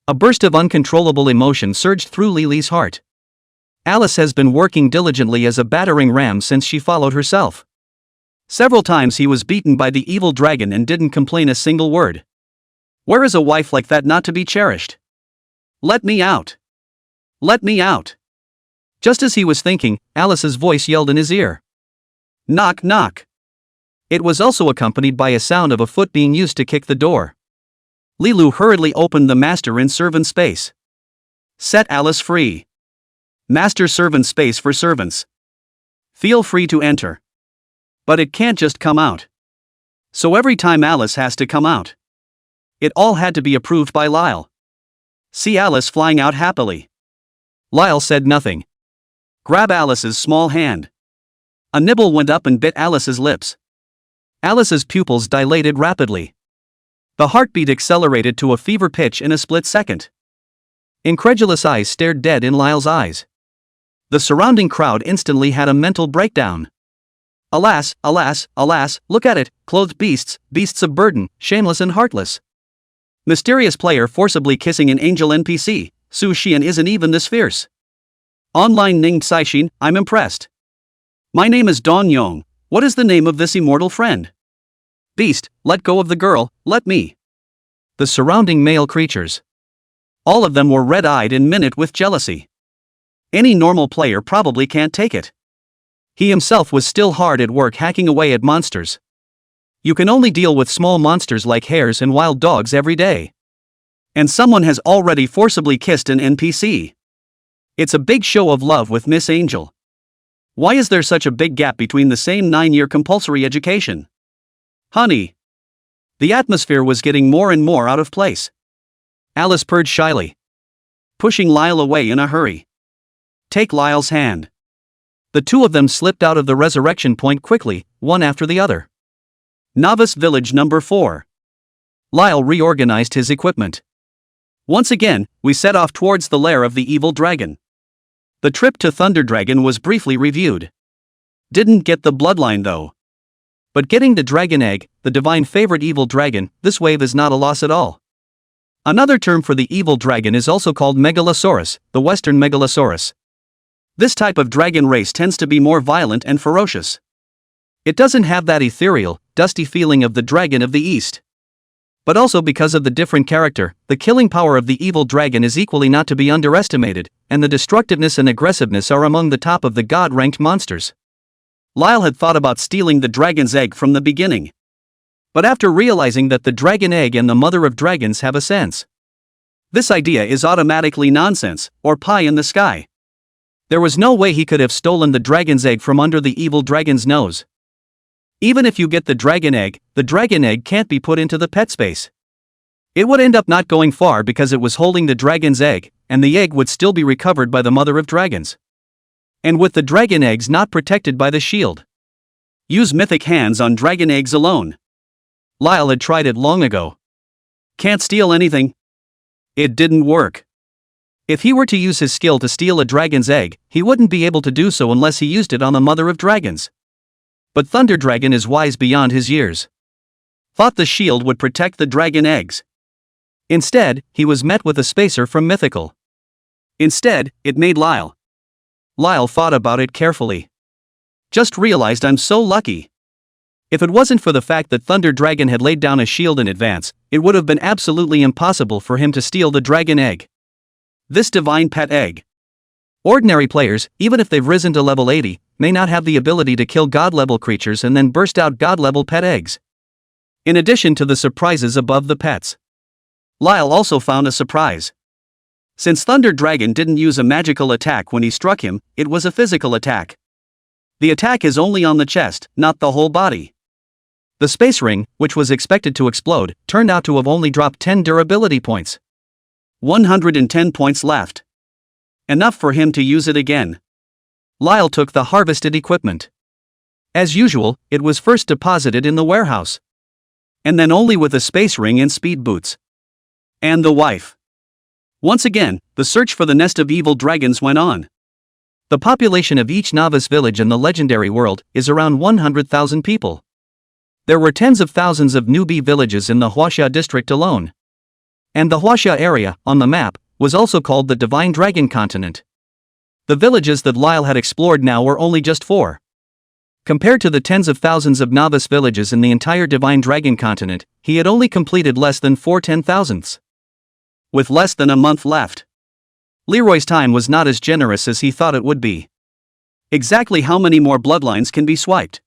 A burst of uncontrollable emotion surged through Lily's heart. Alice has been working diligently as a battering ram since she followed herself. Several times he was beaten by the evil dragon and didn't complain a single word. Where is a wife like that not to be cherished? Let me out. Let me out. Just as he was thinking, Alice's voice yelled in his ear. Knock, knock. It was also accompanied by a sound of a foot being used to kick the door. Lilu hurriedly opened the master and servant space. Set Alice free. Master servant space for servants. Feel free to enter. But it can't just come out. So every time Alice has to come out. It all had to be approved by Lyle. See Alice flying out happily. Lyle said nothing. Grab Alice's small hand. A nibble went up and bit Alice's lips. Alice's pupils dilated rapidly. The heartbeat accelerated to a fever pitch in a split second. Incredulous eyes stared dead in Lyle's eyes. The surrounding crowd instantly had a mental breakdown. Alas, alas, alas, look at it, clothed beasts, beasts of burden, shameless and heartless. Mysterious player forcibly kissing an angel NPC, Su Xian isn't even this fierce. Online Ning Saishin, I'm impressed. My name is Don Yong, what is the name of this immortal friend? Beast, let go of the girl, let me. The surrounding male creatures. All of them were red-eyed and minute with jealousy. Any normal player probably can't take it. He himself was still hard at work hacking away at monsters. You can only deal with small monsters like hares and wild dogs every day. And someone has already forcibly kissed an NPC. It's a big show of love with Miss Angel. Why is there such a big gap between the same 9-year compulsory education? Honey. The atmosphere was getting more and more out of place. Alice purred shyly, pushing Lyle away in a hurry. Take Lyle's hand. The two of them slipped out of the resurrection point quickly, one after the other. Novice Village number 4. Lyle reorganized his equipment. Once again, we set off towards the lair of the evil dragon. The trip to Thunder Dragon was briefly reviewed. Didn't get the bloodline though. But getting the dragon egg, the divine favorite evil dragon, this wave is not a loss at all. Another term for the evil dragon is also called Megalosaurus, the Western Megalosaurus. This type of dragon race tends to be more violent and ferocious. It doesn't have that ethereal, dusty feeling of the dragon of the East. But also because of the different character, the killing power of the evil dragon is equally not to be underestimated, and the destructiveness and aggressiveness are among the top of the god-ranked monsters. Lyle had thought about stealing the dragon's egg from the beginning. But after realizing that the dragon egg and the mother of dragons have a sense, this idea is automatically nonsense, or pie in the sky. There was no way he could have stolen the dragon's egg from under the evil dragon's nose. Even if you get the dragon egg can't be put into the pet space. It would end up not going far because it was holding the dragon's egg, and the egg would still be recovered by the mother of dragons. And with the dragon eggs not protected by the shield. Use mythic hands on dragon eggs alone. Lyle had tried it long ago. Can't steal anything. It didn't work. If he were to use his skill to steal a dragon's egg, he wouldn't be able to do so unless he used it on the mother of dragons. But Thunder Dragon is wise beyond his years. Thought the shield would protect the dragon eggs. Instead, he was met with a spacer from Mythical. Instead, it made Lyle. Lyle thought about it carefully. Just realized I'm so lucky. If it wasn't for the fact that Thunder Dragon had laid down a shield in advance, it would have been absolutely impossible for him to steal the dragon egg. This divine pet egg. Ordinary players, even if they've risen to level 80, may not have the ability to kill god-level creatures and then burst out god-level pet eggs. In addition to the surprises above the pets, Lyle also found a surprise. Since Thunder Dragon didn't use a magical attack when he struck him, it was a physical attack. The attack is only on the chest, not the whole body. The space ring, which was expected to explode, turned out to have only dropped 10 durability points. 110 points left. Enough for him to use it again. Lyle took the harvested equipment. As usual, it was first deposited in the warehouse. And then only with a space ring and speed boots. And the wife. Once again, the search for the nest of evil dragons went on. The population of each novice village in the legendary world is around 100,000 people. There were tens of thousands of newbie villages in the Huaxia district alone. And the Huaxia area, on the map, was also called the Divine Dragon Continent. The villages that Lyle had explored now were only just 4. Compared to the tens of thousands of novice villages in the entire Divine Dragon Continent, he had only completed less than 4 10,000ths. With less than a month left. Leroy's time was not as generous as he thought it would be. Exactly how many more bloodlines can be swiped?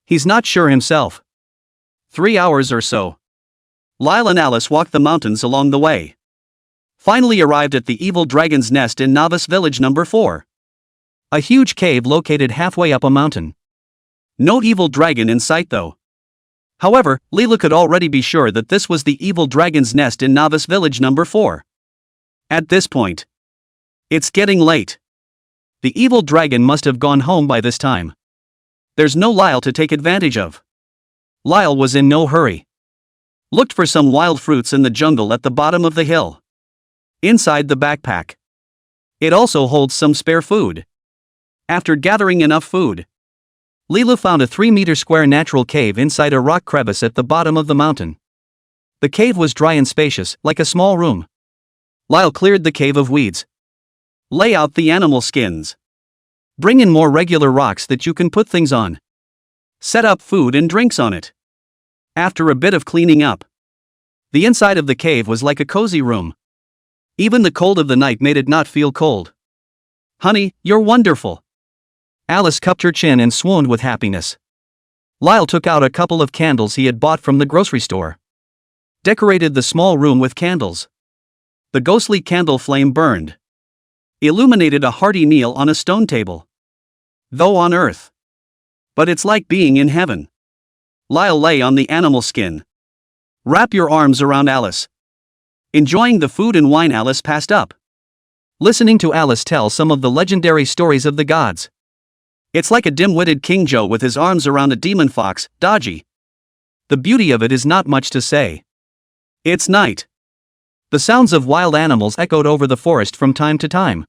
He's not sure himself. 3 hours or so. Lyle and Alice walked the mountains along the way. Finally arrived at the evil dragon's nest in Novice Village number 4. A huge cave located halfway up a mountain. No evil dragon in sight though. However, Leela could already be sure that this was the evil dragon's nest in Novice Village number 4. At this point, it's getting late. The evil dragon must have gone home by this time. There's no Lyle to take advantage of. Lyle was in no hurry. Looked for some wild fruits in the jungle at the bottom of the hill. Inside the backpack, it also holds some spare food. After gathering enough food, Leela found a 3-meter square natural cave inside a rock crevice at the bottom of the mountain. The cave was dry and spacious, like a small room. Lyle cleared the cave of weeds. Lay out the animal skins. Bring in more regular rocks that you can put things on. Set up food and drinks on it. After a bit of cleaning up, the inside of the cave was like a cozy room. Even the cold of the night made it not feel cold. Honey, you're wonderful. Alice cupped her chin and swooned with happiness. Lyle took out a couple of candles he had bought from the grocery store. Decorated the small room with candles. The ghostly candle flame burned. Illuminated a hearty meal on a stone table. Though on earth. But it's like being in heaven. Lyle lay on the animal skin. Wrap your arms around Alice. Enjoying the food and wine, Alice passed up. Listening to Alice tell some of the legendary stories of the gods. It's like a dim-witted King Joe with his arms around a demon fox, Dodgy. The beauty of it is not much to say. It's night. The sounds of wild animals echoed over the forest from time to time.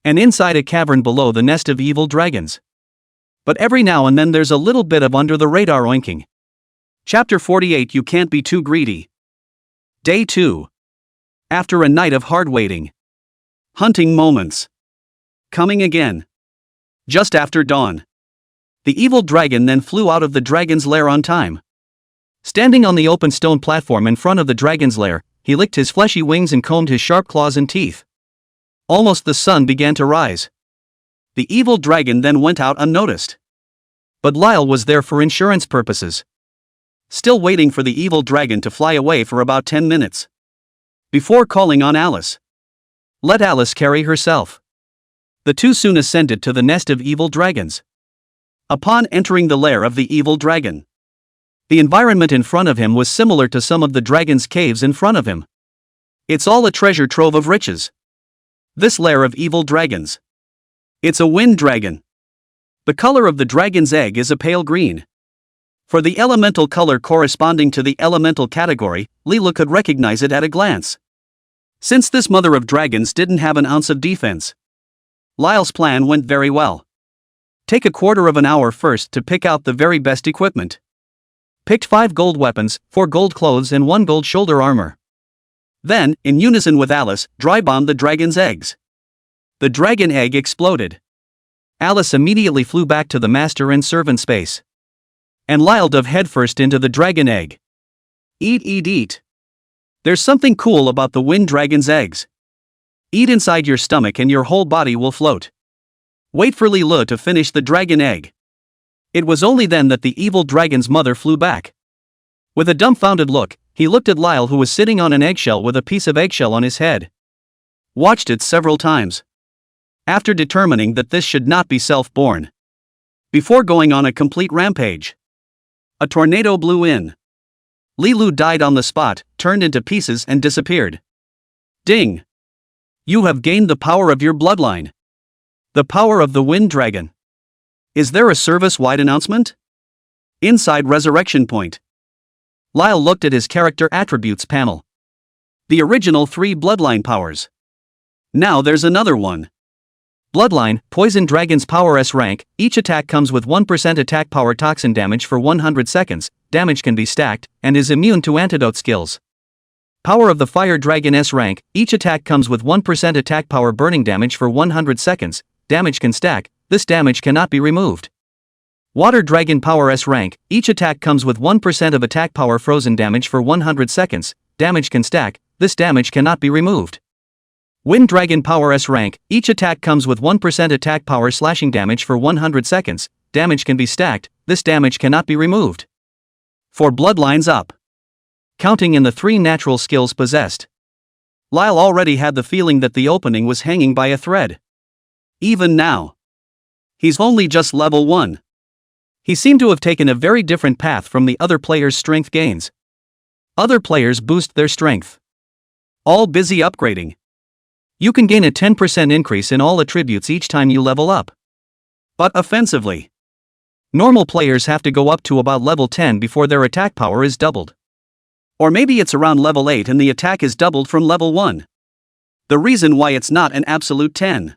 And inside a cavern below the nest of evil dragons. But every now and then there's a little bit of under-the-radar oinking. Chapter 48. You Can't Be Too Greedy. Day 2. After a night of hard waiting. Hunting moments. Coming again. Just after dawn. The evil dragon then flew out of the dragon's lair on time. Standing on the open stone platform in front of the dragon's lair, he licked his fleshy wings and combed his sharp claws and teeth. Almost the sun began to rise. The evil dragon then went out unnoticed. But Lyle was there for insurance purposes. Still waiting for the evil dragon to fly away for about 10 minutes. Before calling on Alice. Let Alice carry herself. The two soon ascended to the nest of evil dragons. Upon entering the lair of the evil dragon, the environment in front of him was similar to some of the dragon's caves in front of him. It's all a treasure trove of riches. This lair of evil dragons. It's a wind dragon. The color of the dragon's egg is a pale green. For the elemental color corresponding to the elemental category, Leela could recognize it at a glance. Since this mother of dragons didn't have an ounce of defense, Lyle's plan went very well. Take a quarter of an hour first to pick out the very best equipment. Picked 5 gold weapons, 4 gold clothes and 1 gold shoulder armor. Then, in unison with Alice, dry-bombed the dragon's eggs. The dragon egg exploded. Alice immediately flew back to the master and servant space. And Lyle dove headfirst into the dragon egg. Eat, eat, eat. There's something cool about the wind dragon's eggs. Eat inside your stomach and your whole body will float. Wait for Leela to finish the dragon egg. It was only then that the evil dragon's mother flew back. With a dumbfounded look, he looked at Lyle, who was sitting on an eggshell with a piece of eggshell on his head. Watched it several times. After determining that this should not be self-born. Before going on a complete rampage. A tornado blew in. Lilu died on the spot, turned into pieces and disappeared. Ding! You have gained the power of your bloodline. The power of the wind dragon. Is there a service-wide announcement? Inside Resurrection Point. Lyle looked at his character attributes panel. The original 3 bloodline powers. Now there's another one. Bloodline, Poison Dragon's Power S rank, each attack comes with 1% attack power toxin damage for 100 seconds, damage can be stacked, and is immune to antidote skills. Power of the Fire Dragon S rank, each attack comes with 1% attack power burning damage for 100 seconds, damage can stack, this damage cannot be removed. Water Dragon Power S rank, each attack comes with 1% of attack power frozen damage for 100 seconds, damage can stack, this damage cannot be removed. Wind Dragon Power S rank, each attack comes with 1% attack power slashing damage for 100 seconds, damage can be stacked, this damage cannot be removed. For bloodlines up. Counting in the 3 natural skills possessed. Lyle already had the feeling that the opening was hanging by a thread. Even now. He's only just level 1. He seemed to have taken a very different path from the other players' strength gains. Other players boost their strength. All busy upgrading. You can gain a 10% increase in all attributes each time you level up. But offensively. Normal players have to go up to about level 10 before their attack power is doubled. Or maybe it's around level 8 and the attack is doubled from level 1. The reason why it's not an absolute 10.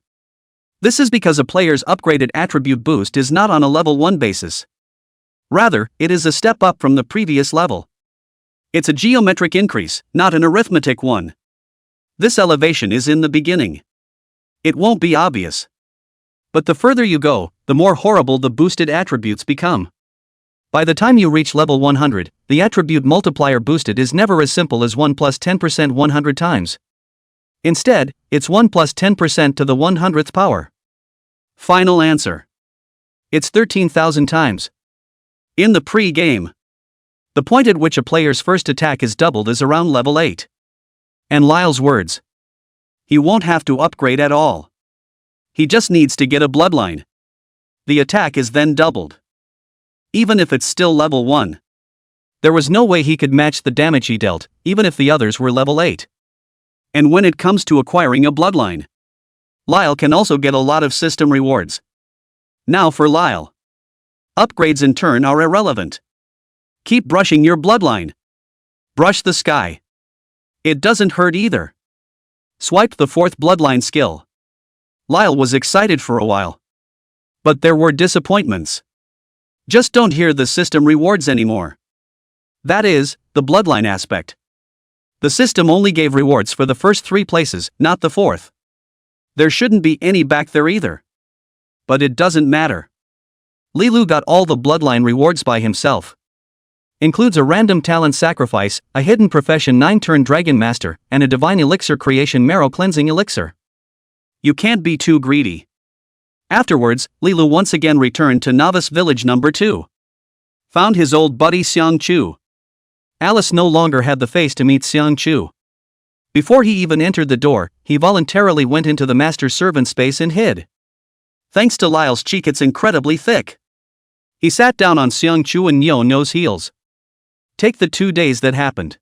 This is because a player's upgraded attribute boost is not on a level 1 basis. Rather, it is a step up from the previous level. It's a geometric increase, not an arithmetic one. This elevation is in the beginning. It won't be obvious. But the further you go, the more horrible the boosted attributes become. By the time you reach level 100, the attribute multiplier boosted is never as simple as 1 plus 10% 100 times. Instead, it's 1 plus 10% to the 100th power. Final answer. It's 13,000 times. In the pre-game. The point at which a player's first attack is doubled is around level 8. And Lyle's words. He won't have to upgrade at all. He just needs to get a bloodline. The attack is then doubled. Even if it's still level 1. There was no way he could match the damage he dealt, even if the others were level 8. And when it comes to acquiring a bloodline, Lyle can also get a lot of system rewards. Now for Lyle. Upgrades in turn are irrelevant. Keep brushing your bloodline. Brush the sky. It doesn't hurt either. Swipe the 4th bloodline skill. Lyle was excited for a while. But there were disappointments. Just don't hear the system rewards anymore. That is, the bloodline aspect. The system only gave rewards for the first 3 places, not the 4th. There shouldn't be any back there either. But it doesn't matter. Lilu got all the bloodline rewards by himself. Includes a random talent sacrifice, a hidden profession 9-turn dragon master, and a divine elixir creation marrow cleansing elixir. You can't be too greedy. Afterwards, Lilu once again returned to novice village number 2. Found his old buddy Xiang Chu. Alice no longer had the face to meet Xiang Chu. Before he even entered the door, he voluntarily went into the master's servant space and hid. Thanks to Lyle's cheek, it's incredibly thick. He sat down on Xiang Chu and Nyo's heels. Take the 2 days that happened.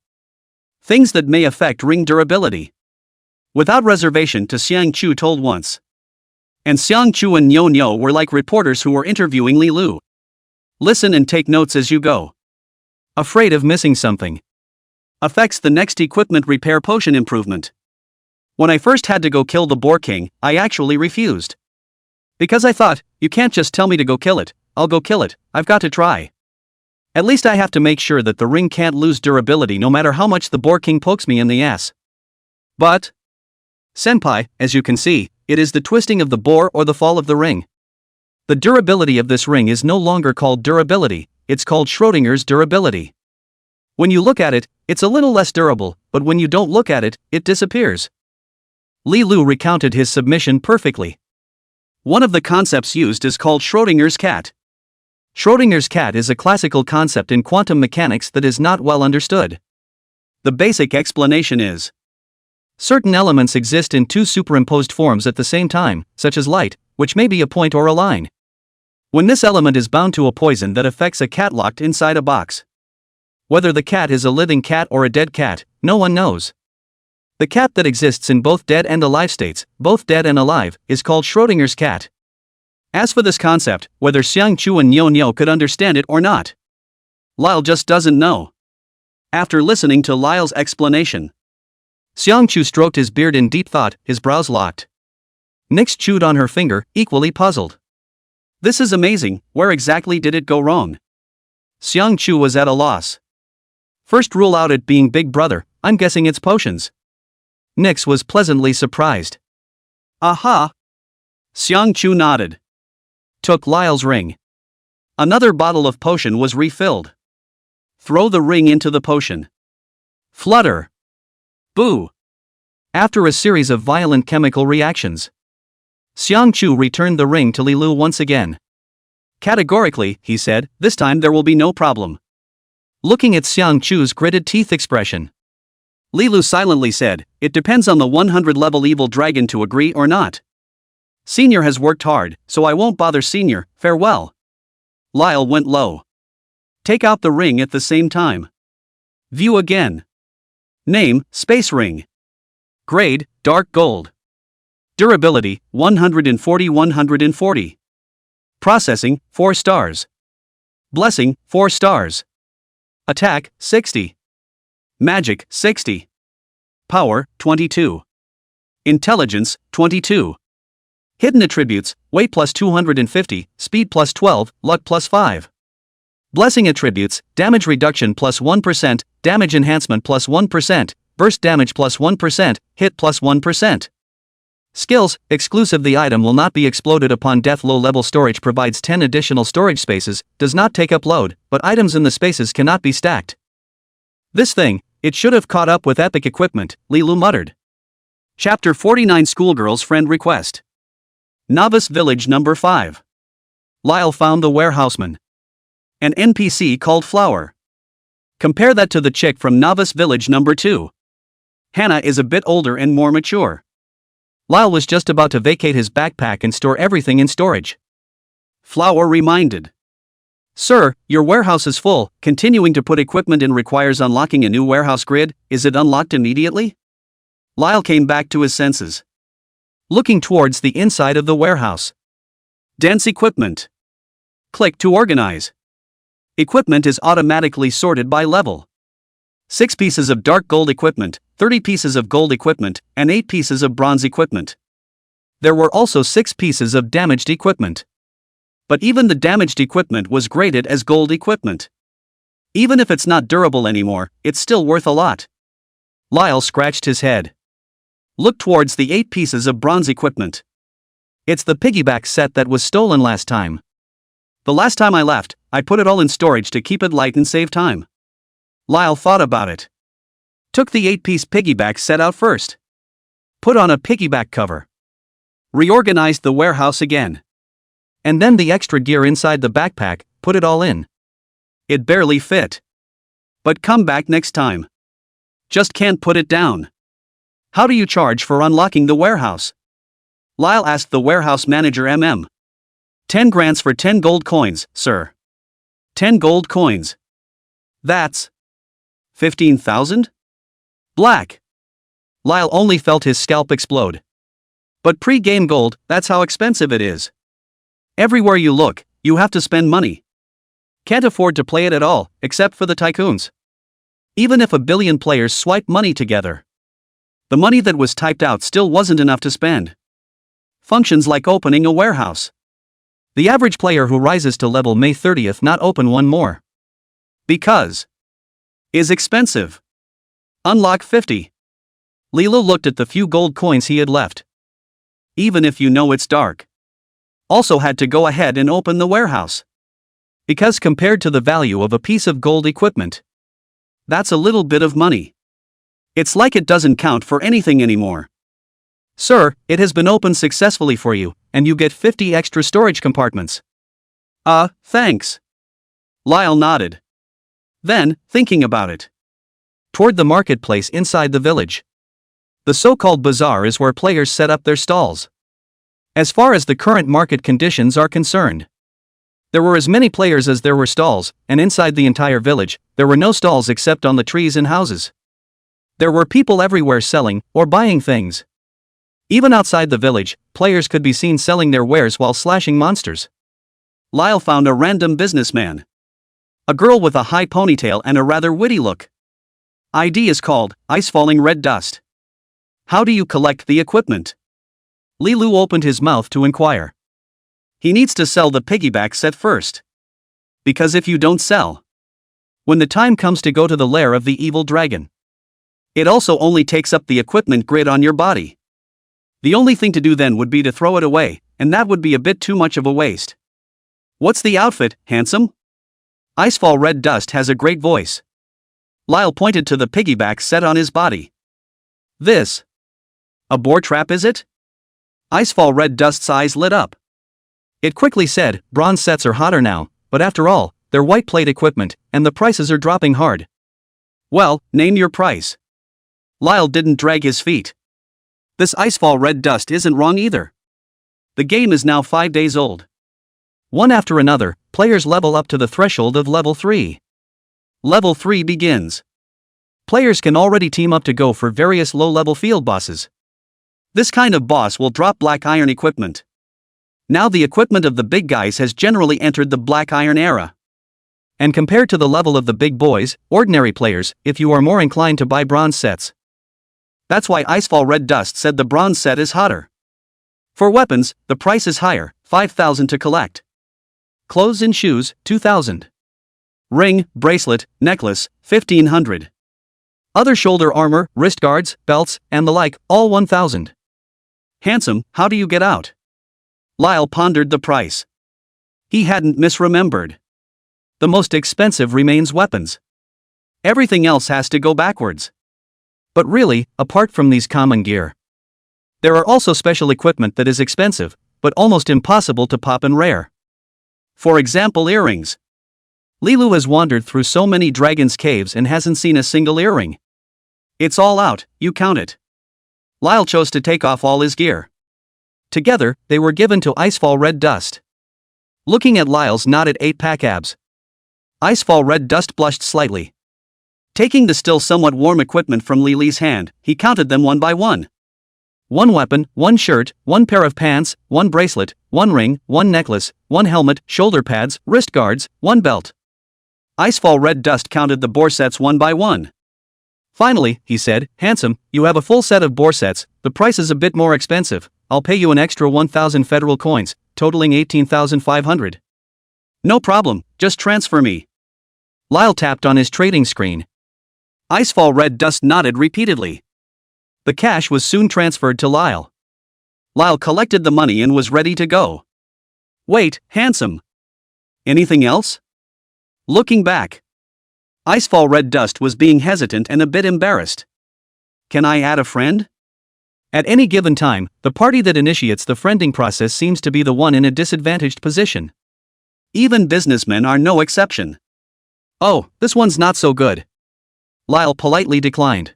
Things that may affect ring durability. Without reservation, to Xiang Chu told once. And Xiang Chu and Nyo were like reporters who were interviewing Lilu. Listen and take notes as you go. Afraid of missing something. Affects the next equipment repair potion improvement. When I first had to go kill the Boar King, I actually refused. Because I thought, you can't just tell me to go kill it, I'll go kill it, I've got to try. At least I have to make sure that the ring can't lose durability no matter how much the Boar King pokes me in the ass. But, Senpai, as you can see, it is the twisting of the boar or the fall of the ring. The durability of this ring is no longer called durability, it's called Schrodinger's durability. When you look at it, it's a little less durable, but when you don't look at it, it disappears. Lilu recounted his submission perfectly. One of the concepts used is called Schrodinger's cat. Schrodinger's cat is a classical concept in quantum mechanics that is not well understood. The basic explanation is: certain elements exist in 2 superimposed forms at the same time, such as light, which may be a point or a line. When this element is bound to a poison that affects a cat locked inside a box. Whether the cat is a living cat or a dead cat, no one knows. The cat that exists in both dead and alive states, both dead and alive, is called Schrodinger's cat. As for this concept, whether Xiang Chu and Nyo could understand it or not, Lyle just doesn't know. After listening to Lyle's explanation, Xiang Chu stroked his beard in deep thought, his brows locked. Nyx chewed on her finger, equally puzzled. This is amazing, where exactly did it go wrong? Xiang Chu was at a loss. First rule out it being Big Brother, I'm guessing it's potions. Nyx was pleasantly surprised. Aha! Xiang Chu nodded. Took Lyle's ring. Another bottle of potion was refilled. Throw the ring into the potion. Flutter. Boo. After a series of violent chemical reactions, Xiang Chu returned the ring to Lilu once again. Categorically, he said, this time there will be no problem. Looking at Xiang Chu's gritted teeth expression, Lilu silently said, "It depends on the 100 level evil dragon to agree or not. Senior has worked hard, so I won't bother Senior, farewell." Lyle went low. Take out the ring at the same time. View again. Name, Space Ring. Grade, Dark Gold. Durability, 140/140. Processing, 4 stars. Blessing, 4 stars. Attack, 60. Magic, 60. Power, 22. Intelligence, 22. Hidden attributes, weight plus 250, speed plus 12, luck plus 5. Blessing attributes, damage reduction plus 1%, damage enhancement plus 1%, burst damage plus 1%, hit plus 1%. Skills, exclusive. The item will not be exploded upon death. Low level storage provides 10 additional storage spaces, does not take up load, but items in the spaces cannot be stacked. This thing, it should have caught up with epic equipment, Lilu muttered. Chapter 49 Schoolgirl's Friend Request. Novice Village Number 5. Lyle found the warehouseman. An NPC called Flower. Compare that to the chick from Novice Village Number 2. Hannah is a bit older and more mature. Lyle was just about to vacate his backpack and store everything in storage. Flower reminded. "Sir, your warehouse is full. Continuing to put equipment in requires unlocking a new warehouse grid. Is it unlocked immediately?" Lyle came back to his senses. Looking towards the inside of the warehouse. Dense equipment. Click to organize. Equipment is automatically sorted by level. 6 pieces of dark gold equipment, 30 pieces of gold equipment, and 8 pieces of bronze equipment. There were also 6 pieces of damaged equipment. But even the damaged equipment was graded as gold equipment. Even if it's not durable anymore, it's still worth a lot. Lyle scratched his head. Look towards the 8 pieces of bronze equipment. It's the piggyback set that was stolen last time. The last time I left, I put it all in storage to keep it light and save time. Lyle thought about it. Took the 8-piece piggyback set out first. Put on a piggyback cover. Reorganized the warehouse again. And then the extra gear inside the backpack, put it all in. It barely fit. But come back next time. Just can't put it down. How do you charge for unlocking the warehouse? Lyle asked the warehouse manager. 10 grants for 10 gold coins, sir. 10 gold coins. That's 15,000? Black. Lyle only felt his scalp explode. But pre-game gold, that's how expensive it is. Everywhere you look, you have to spend money. Can't afford to play it at all, except for the tycoons. Even if a billion players swipe money together. The money that was typed out still wasn't enough to spend. Functions like opening a warehouse. The average player who rises to level May 30th not open one more. Because is expensive. Unlock 50. Lilo looked at the few gold coins he had left. Even if you know it's dark. Also had to go ahead and open the warehouse. Because compared to the value of a piece of gold equipment, that's a little bit of money. It's like it doesn't count for anything anymore. Sir, it has been opened successfully for you, and you get 50 extra storage compartments. Thanks. Lyle nodded. Then, thinking about it. Toward the marketplace inside the village. The so-called bazaar is where players set up their stalls. As far as the current market conditions are concerned, there were as many players as there were stalls, and inside the entire village, there were no stalls except on the trees and houses. There were people everywhere selling or buying things. Even outside the village, players could be seen selling their wares while slashing monsters. Lyle found a random businessman. A girl with a high ponytail and a rather witty look. ID is called Ice Falling Red Dust. How do you collect the equipment? Lilu opened his mouth to inquire. He needs to sell the piggyback set first. Because if you don't sell, when the time comes to go to the lair of the evil dragon, it also only takes up the equipment grid on your body. The only thing to do then would be to throw it away, and that would be a bit too much of a waste. What's the outfit, handsome? Icefall Red Dust has a great voice. Lyle pointed to the piggyback set on his body. This. A boar trap, is it? Icefall Red Dust's eyes lit up. It quickly said, bronze sets are hotter now, but after all, they're white plate equipment, and the prices are dropping hard. Well, name your price. Lyle didn't drag his feet. This Icefall Red Dust isn't wrong either. The game is now 5 days old. One after another, players level up to the threshold of level 3. Level 3 begins. Players can already team up to go for various low-level field bosses. This kind of boss will drop black iron equipment. Now the equipment of the big guys has generally entered the black iron era. And compared to the level of the big boys, ordinary players, if you are more inclined to buy bronze sets. That's why Icefall Red Dust said the bronze set is hotter. For weapons, the price is higher, 5,000 to collect. Clothes and shoes, 2,000. Ring, bracelet, necklace, 1,500. Other shoulder armor, wrist guards, belts, and the like, all 1,000. Handsome, how do you get out? Lyle pondered the price. He hadn't misremembered. The most expensive remains weapons. Everything else has to go backwards. But really, apart from these common gear, there are also special equipment that is expensive, but almost impossible to pop in rare. For example, earrings. Lilu has wandered through so many dragon's caves and hasn't seen a single earring. It's all out, you count it. Lyle chose to take off all his gear. Together, they were given to Icefall Red Dust. Looking at Lyle's knotted 8-pack abs, Icefall Red Dust blushed slightly. Taking the still somewhat warm equipment from Lily's hand, he counted them one by one. 1 weapon, 1 shirt, 1 pair of pants, 1 bracelet, 1 ring, 1 necklace, 1 helmet, shoulder pads, wrist guards, 1 belt. Icefall Red Dust counted the boar sets one by one. Finally, he said, "Handsome, you have a full set of boar sets, the price is a bit more expensive, I'll pay you an extra 1,000 federal coins, totaling 18,500. No problem, just transfer me." Lyle tapped on his trading screen. Icefall Red Dust nodded repeatedly. The cash was soon transferred to Lyle. Lyle collected the money and was ready to go. Wait, Handsome. Anything else? Looking back, Icefall Red Dust was being hesitant and a bit embarrassed. Can I add a friend? At any given time, the party that initiates the friending process seems to be the one in a disadvantaged position. Even businessmen are no exception. Oh, this one's not so good. Lyle politely declined.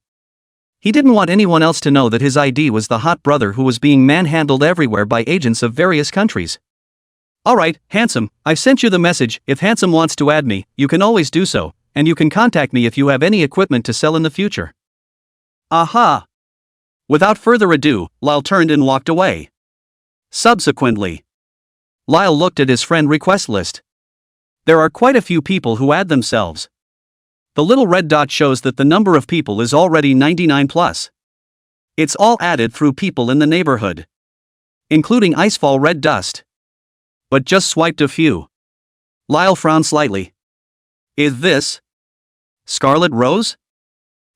He didn't want anyone else to know that his ID was the hot brother who was being manhandled everywhere by agents of various countries. Alright, Handsome, I've sent you the message. If Handsome wants to add me, you can always do so, and you can contact me if you have any equipment to sell in the future. Aha! Without further ado, Lyle turned and walked away. Subsequently, Lyle looked at his friend request list. There are quite a few people who add themselves. The little red dot shows that the number of people is already 99 plus. It's all added through people in the neighborhood, including Icefall Red Dust. But just swiped a few. Lyle frowned slightly. Is this Scarlet Rose?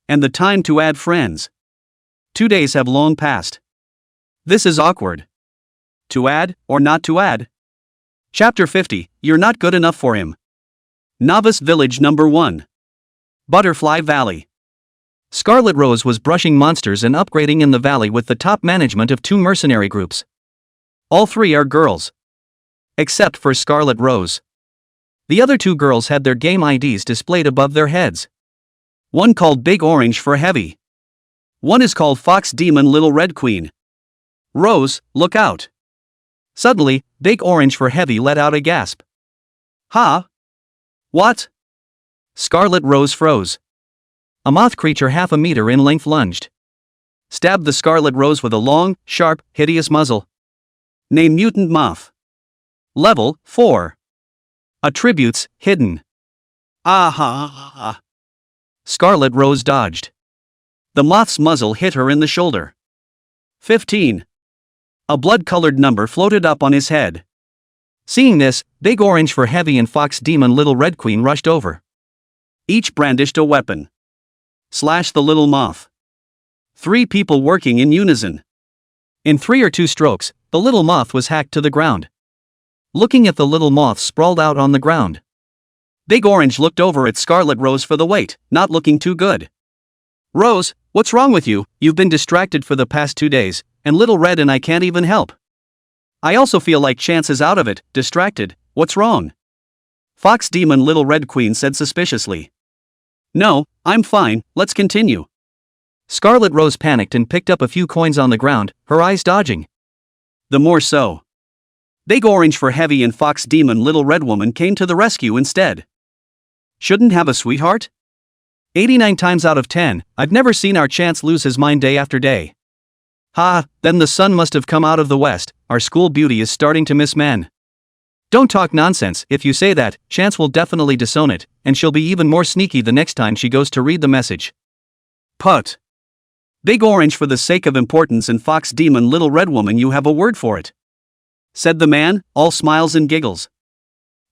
And the time to add friends. 2 days have long passed. This is awkward. To add, or not to add? Chapter 50, You're Not Good Enough for Him. Novice Village Number 1. Butterfly Valley. Scarlet Rose was brushing monsters and upgrading in the valley with the top management of 2 mercenary groups. All 3 are girls. Except for Scarlet Rose. The other 2 girls had their game IDs displayed above their heads. One called Big Orange for Heavy. One is called Fox Demon Little Red Queen. Rose, look out. Suddenly, Big Orange for Heavy let out a gasp. Huh? What? Scarlet Rose froze. A moth creature half a meter in length lunged. Stabbed the Scarlet Rose with a long, sharp, hideous muzzle. Name Mutant Moth. Level 4. Attributes, hidden. Aha! Scarlet Rose dodged. The moth's muzzle hit her in the shoulder. 15. A blood-colored number floated up on his head. Seeing this, Big Orange for Heavy and Fox Demon Little Red Queen rushed over. Each brandished a weapon. Slash the little moth. 3 people working in unison. In 3 or 2 strokes, the little moth was hacked to the ground. Looking at the little moth sprawled out on the ground, Big Orange looked over at Scarlet Rose for the weight, not looking too good. Rose, what's wrong with you? You've been distracted for the past 2 days, and Little Red and I can't even help. I also feel like Chance is out of it, distracted. What's wrong? Fox Demon Little Red Queen said suspiciously. No, I'm fine, let's continue. Scarlet Rose panicked and picked up a few coins on the ground, her eyes dodging. The more so. Big Orange for Heavy and Fox Demon Little Red Woman came to the rescue instead. Shouldn't have a sweetheart? 89 times out of 10, I've never seen our Chance lose his mind day after day. Ha, then the sun must have come out of the west, our school beauty is starting to miss men. Don't talk nonsense, if you say that, Chance will definitely disown it, and she'll be even more sneaky the next time she goes to read the message. Put. Big Orange for the sake of importance and Fox Demon Little Red Woman you have a word for it. Said the man, all smiles and giggles.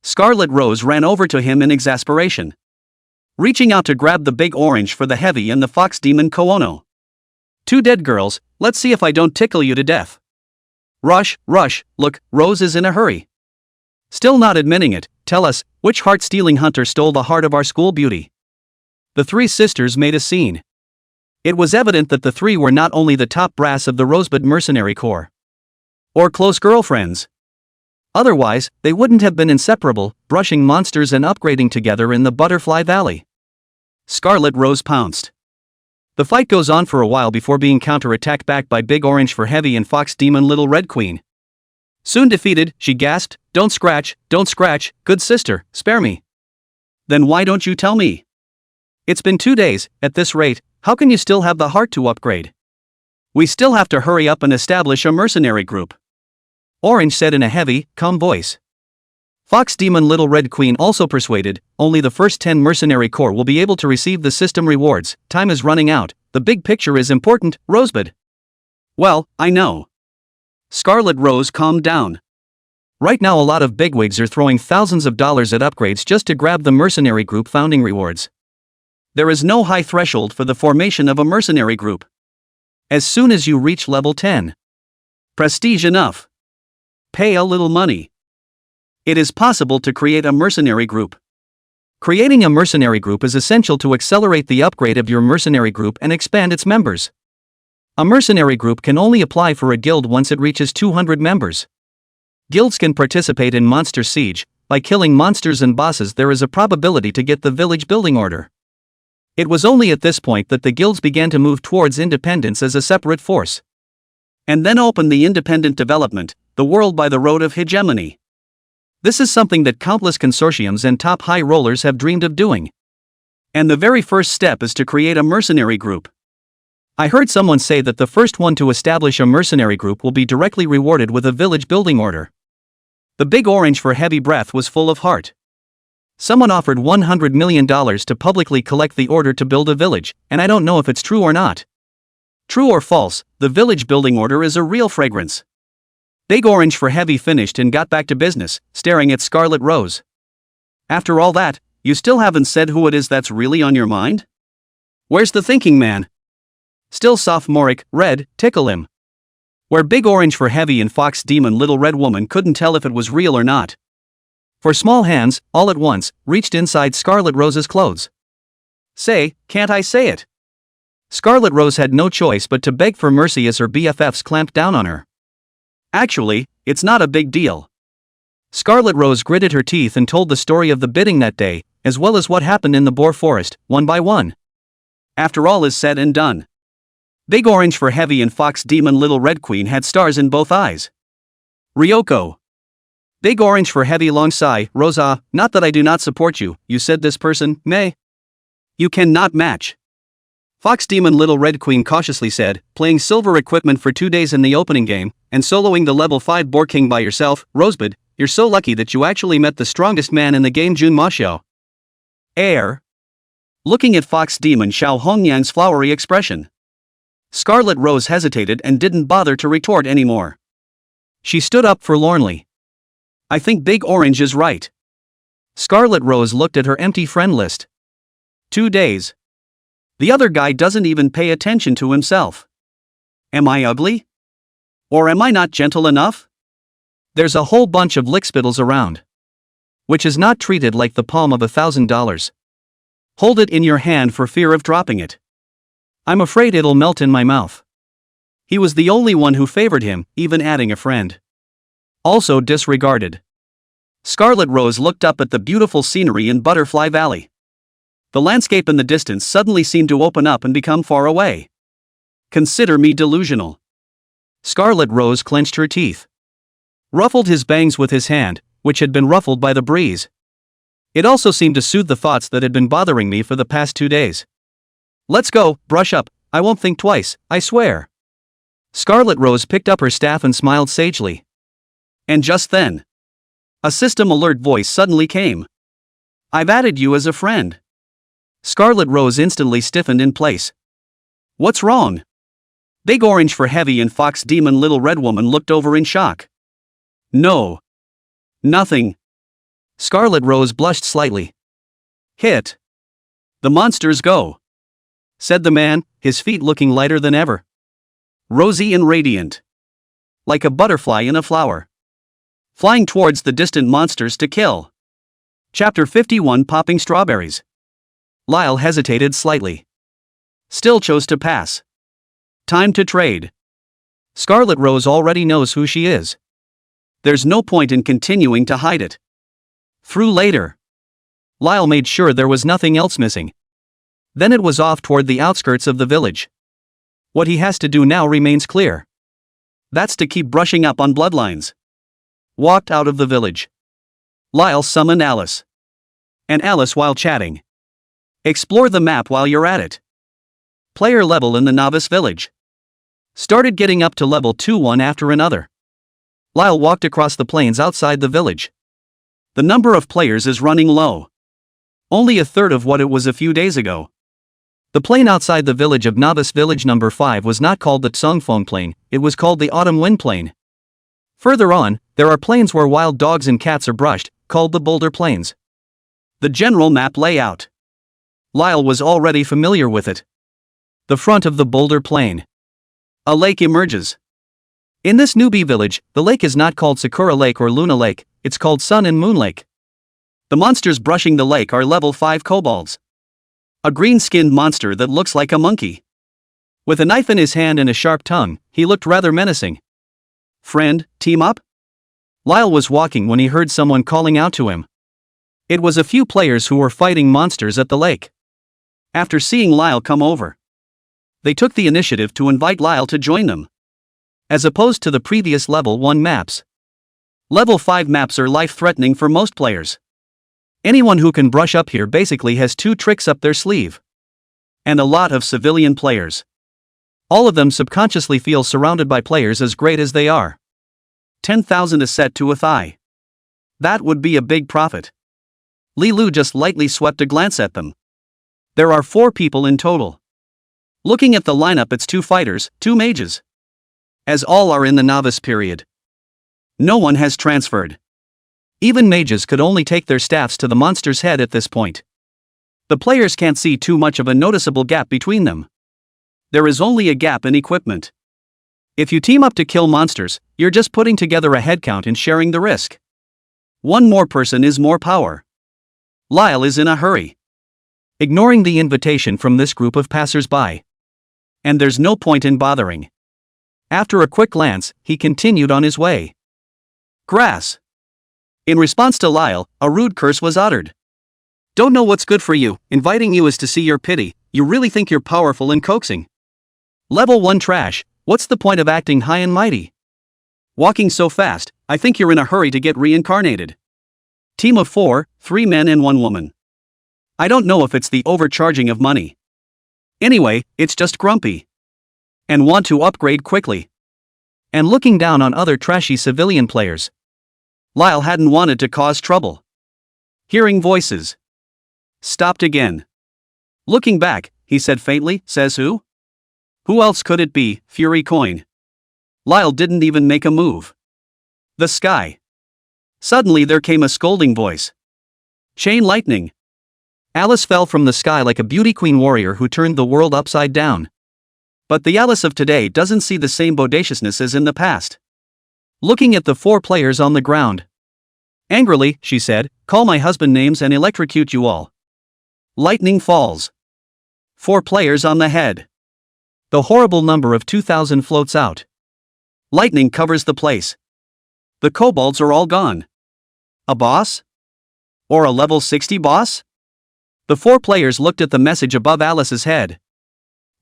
Scarlet Rose ran over to him in exasperation. Reaching out to grab the Big Orange for the Heavy and the Fox Demon Kono. Two dead girls, let's see if I don't tickle you to death. Rush, rush, look, Rose is in a hurry. Still not admitting it, tell us, which heart-stealing hunter stole the heart of our school beauty? The three sisters made a scene. It was evident that the three were not only the top brass of the Rosebud Mercenary Corps, or close girlfriends. Otherwise, they wouldn't have been inseparable, brushing monsters and upgrading together in the Butterfly Valley. Scarlet Rose pounced. The fight goes on for a while before being counterattacked back by Big Orange for Heavy and Fox Demon Little Red Queen. Soon defeated, she gasped, don't scratch, good sister, spare me. Then why don't you tell me? It's been 2 days, at this rate, how can you still have the heart to upgrade? We still have to hurry up and establish a mercenary group. Orange said in a heavy, calm voice. Fox Demon Little Red Queen also persuaded, only the first 10 mercenary corps will be able to receive the system rewards, time is running out, the big picture is important, Rosebud. Well, I know. Scarlet Rose calmed down. Right now a lot of bigwigs are throwing thousands of dollars at upgrades just to grab the mercenary group founding rewards. There is no high threshold for the formation of a mercenary group. As soon as you reach level 10. Prestige enough. Pay a little money. It is possible to create a mercenary group. Creating a mercenary group is essential to accelerate the upgrade of your mercenary group and expand its members. A mercenary group can only apply for a guild once it reaches 200 members. Guilds can participate in Monster Siege. By killing monsters and bosses there is a probability to get the village building order. It was only at this point that the guilds began to move towards independence as a separate force. And then open the independent development, the world by the road of hegemony. This is something that countless consortiums and top high rollers have dreamed of doing. And the very first step is to create a mercenary group. I heard someone say that the first one to establish a mercenary group will be directly rewarded with a village building order. The Big Orange for Heavy breath was full of heart. Someone offered $100 million to publicly collect the order to build a village, and I don't know if it's true or not. True or false, the village building order is a real fragrance. Big Orange for Heavy finished and got back to business, staring at Scarlet Rose. After all that, you still haven't said who it is that's really on your mind? Where's the thinking man? Still sophomoric, red, tickle him. Where Big Orange for Heavy and Fox Demon Little Red Woman couldn't tell if it was real or not. For small hands, all at once, reached inside Scarlet Rose's clothes. Say, can't I say it? Scarlet Rose had no choice but to beg for mercy as her BFFs clamped down on her. Actually, it's not a big deal. Scarlet Rose gritted her teeth and told the story of the bidding that day, as well as what happened in the Boar Forest, one by one. After all is said and done. Big Orange for Heavy and Fox Demon Little Red Queen had stars in both eyes. Ryoko. Big Orange for Heavy long sigh, Rosa, not that I do not support you, you said this person, may. You cannot match. Fox Demon Little Red Queen cautiously said, playing silver equipment for 2 days in the opening game, and soloing the level 5 Boar King by yourself, Rosebud, you're so lucky that you actually met the strongest man in the game Jun Mashio. Air. Looking at Fox Demon Xiao Hongyang's flowery expression. Scarlet Rose hesitated and didn't bother to retort anymore. She stood up forlornly. I think Big Orange is right. Scarlet Rose looked at her empty friend list. 2 days. The other guy doesn't even pay attention to himself. Am I ugly? Or am I not gentle enough? There's a whole bunch of lickspittles around. Which is not treated like the palm of $1,000. Hold it in your hand for fear of dropping it. I'm afraid it'll melt in my mouth. He was the only one who favored him, even adding a friend. Also disregarded. Scarlet Rose looked up at the beautiful scenery in Butterfly Valley. The landscape in the distance suddenly seemed to open up and become far away. Consider me delusional. Scarlet Rose clenched her teeth. Ruffled his bangs with his hand, which had been ruffled by the breeze. It also seemed to soothe the thoughts that had been bothering me for the past 2 days. Let's go, brush up, I won't think twice, I swear. Scarlet Rose picked up her staff and smiled sagely. And just then, a system alert voice suddenly came. I've added you as a friend. Scarlet Rose instantly stiffened in place. What's wrong? Big Orange for Heavy and Fox Demon Little Red Woman looked over in shock. No. Nothing. Scarlet Rose blushed slightly. Hit. The monsters go, said the man, his feet looking lighter than ever. Rosy and radiant. Like a butterfly in a flower. Flying towards the distant monsters to kill. Chapter 51 Popping Strawberries. Lyle hesitated slightly. Still chose to pass. Time to trade. Scarlet Rose already knows who she is. There's no point in continuing to hide it. Through later. Lyle made sure there was nothing else missing. Then it was off toward the outskirts of the village. What he has to do now remains clear. That's to keep brushing up on bloodlines. Walked out of the village. Lyle summoned Alice. And Alice while chatting. Explore the map while you're at it. Player level in the novice village. Started getting up to level 2 one after another. Lyle walked across the plains outside the village. The number of players is running low. Only a third of what it was a few days ago. The plain outside the village of Novice Village number 5 was not called the Tsungfeng Plain, it was called the Autumn Wind Plain. Further on, there are plains where wild dogs and cats are brushed, called the Boulder Plains. The general map layout. Lyle was already familiar with it. The front of the Boulder Plain. A lake emerges. In this newbie village, the lake is not called Sakura Lake or Luna Lake, it's called Sun and Moon Lake. The monsters brushing the lake are level 5 kobolds. A green-skinned monster that looks like a monkey. With a knife in his hand and a sharp tongue, he looked rather menacing. Friend, team up? Lyle was walking when he heard someone calling out to him. It was a few players who were fighting monsters at the lake. After seeing Lyle come over, they took the initiative to invite Lyle to join them. As opposed to the previous level 1 maps. Level 5 maps are life-threatening for most players. Anyone who can brush up here basically has 2 tricks up their sleeve. And a lot of civilian players. All of them subconsciously feel surrounded by players as great as they are. 10,000 a set to a thigh. That would be a big profit. Li Lu just lightly swept a glance at them. There are 4 people in total. Looking at the lineup, it's 2 fighters, 2 mages. As all are in the novice period. No one has transferred. Even mages could only take their staffs to the monster's head at this point. The players can't see too much of a noticeable gap between them. There is only a gap in equipment. If you team up to kill monsters, you're just putting together a headcount and sharing the risk. One more person is more power. Lyle is in a hurry. Ignoring the invitation from this group of passers-by. And there's no point in bothering. After a quick glance, he continued on his way. Grass. In response to Lyle, a rude curse was uttered. Don't know what's good for you, inviting you is to see your pity, you really think you're powerful and coaxing. Level 1 trash, what's the point of acting high and mighty? Walking so fast, I think you're in a hurry to get reincarnated. Team of 4, 3 men and 1 woman. I don't know if it's the overcharging of money. Anyway, it's just grumpy. And want to upgrade quickly. And looking down on other trashy civilian players. Lyle hadn't wanted to cause trouble. Hearing voices. Stopped again. Looking back, he said faintly, says who? Who else could it be, Fury Coin? Lyle didn't even make a move. The sky. Suddenly there came a scolding voice. Chain lightning. Alice fell from the sky like a beauty queen warrior who turned the world upside down. But the Alice of today doesn't see the same bodaciousness as in the past. Looking at the 4 players on the ground. Angrily, she said, call my husband names and electrocute you all. Lightning falls. 4 players on the head. The horrible number of 2,000 floats out. Lightning covers the place. The kobolds are all gone. A boss? Or a level 60 boss? The 4 players looked at the message above Alice's head.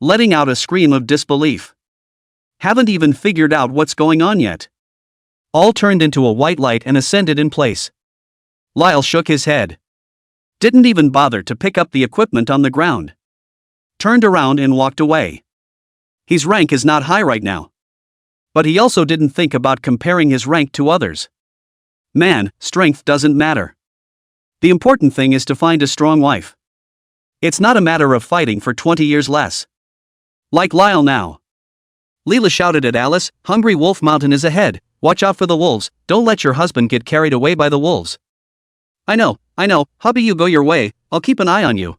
letting out a scream of disbelief. Haven't even figured out what's going on yet. All turned into a white light and ascended in place. Lyle shook his head. Didn't even bother to pick up the equipment on the ground. Turned around and walked away. His rank is not high right now. But he also didn't think about comparing his rank to others. Man, strength doesn't matter. The important thing is to find a strong wife. It's not a matter of fighting for 20 years less. Like Lyle now. Leela shouted at Alice, Hungry Wolf Mountain is ahead, watch out for the wolves, don't let your husband get carried away by the wolves. I know, hubby you go your way, I'll keep an eye on you.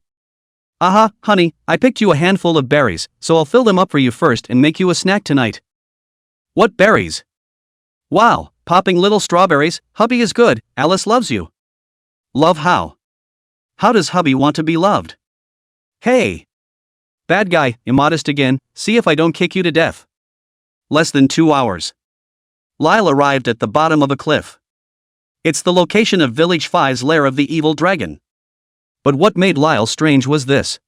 Aha, honey, I picked you a handful of berries, so I'll fill them up for you first and make you a snack tonight. What berries? Wow, popping little strawberries, hubby is good, Alice loves you. Love how? How does hubby want to be loved? Hey! Bad guy, immodest again, see if I don't kick you to death. Less than 2 hours. Lyle arrived at the bottom of a cliff. It's the location of Village 5's lair of the evil dragon. But what made Lyle strange was this.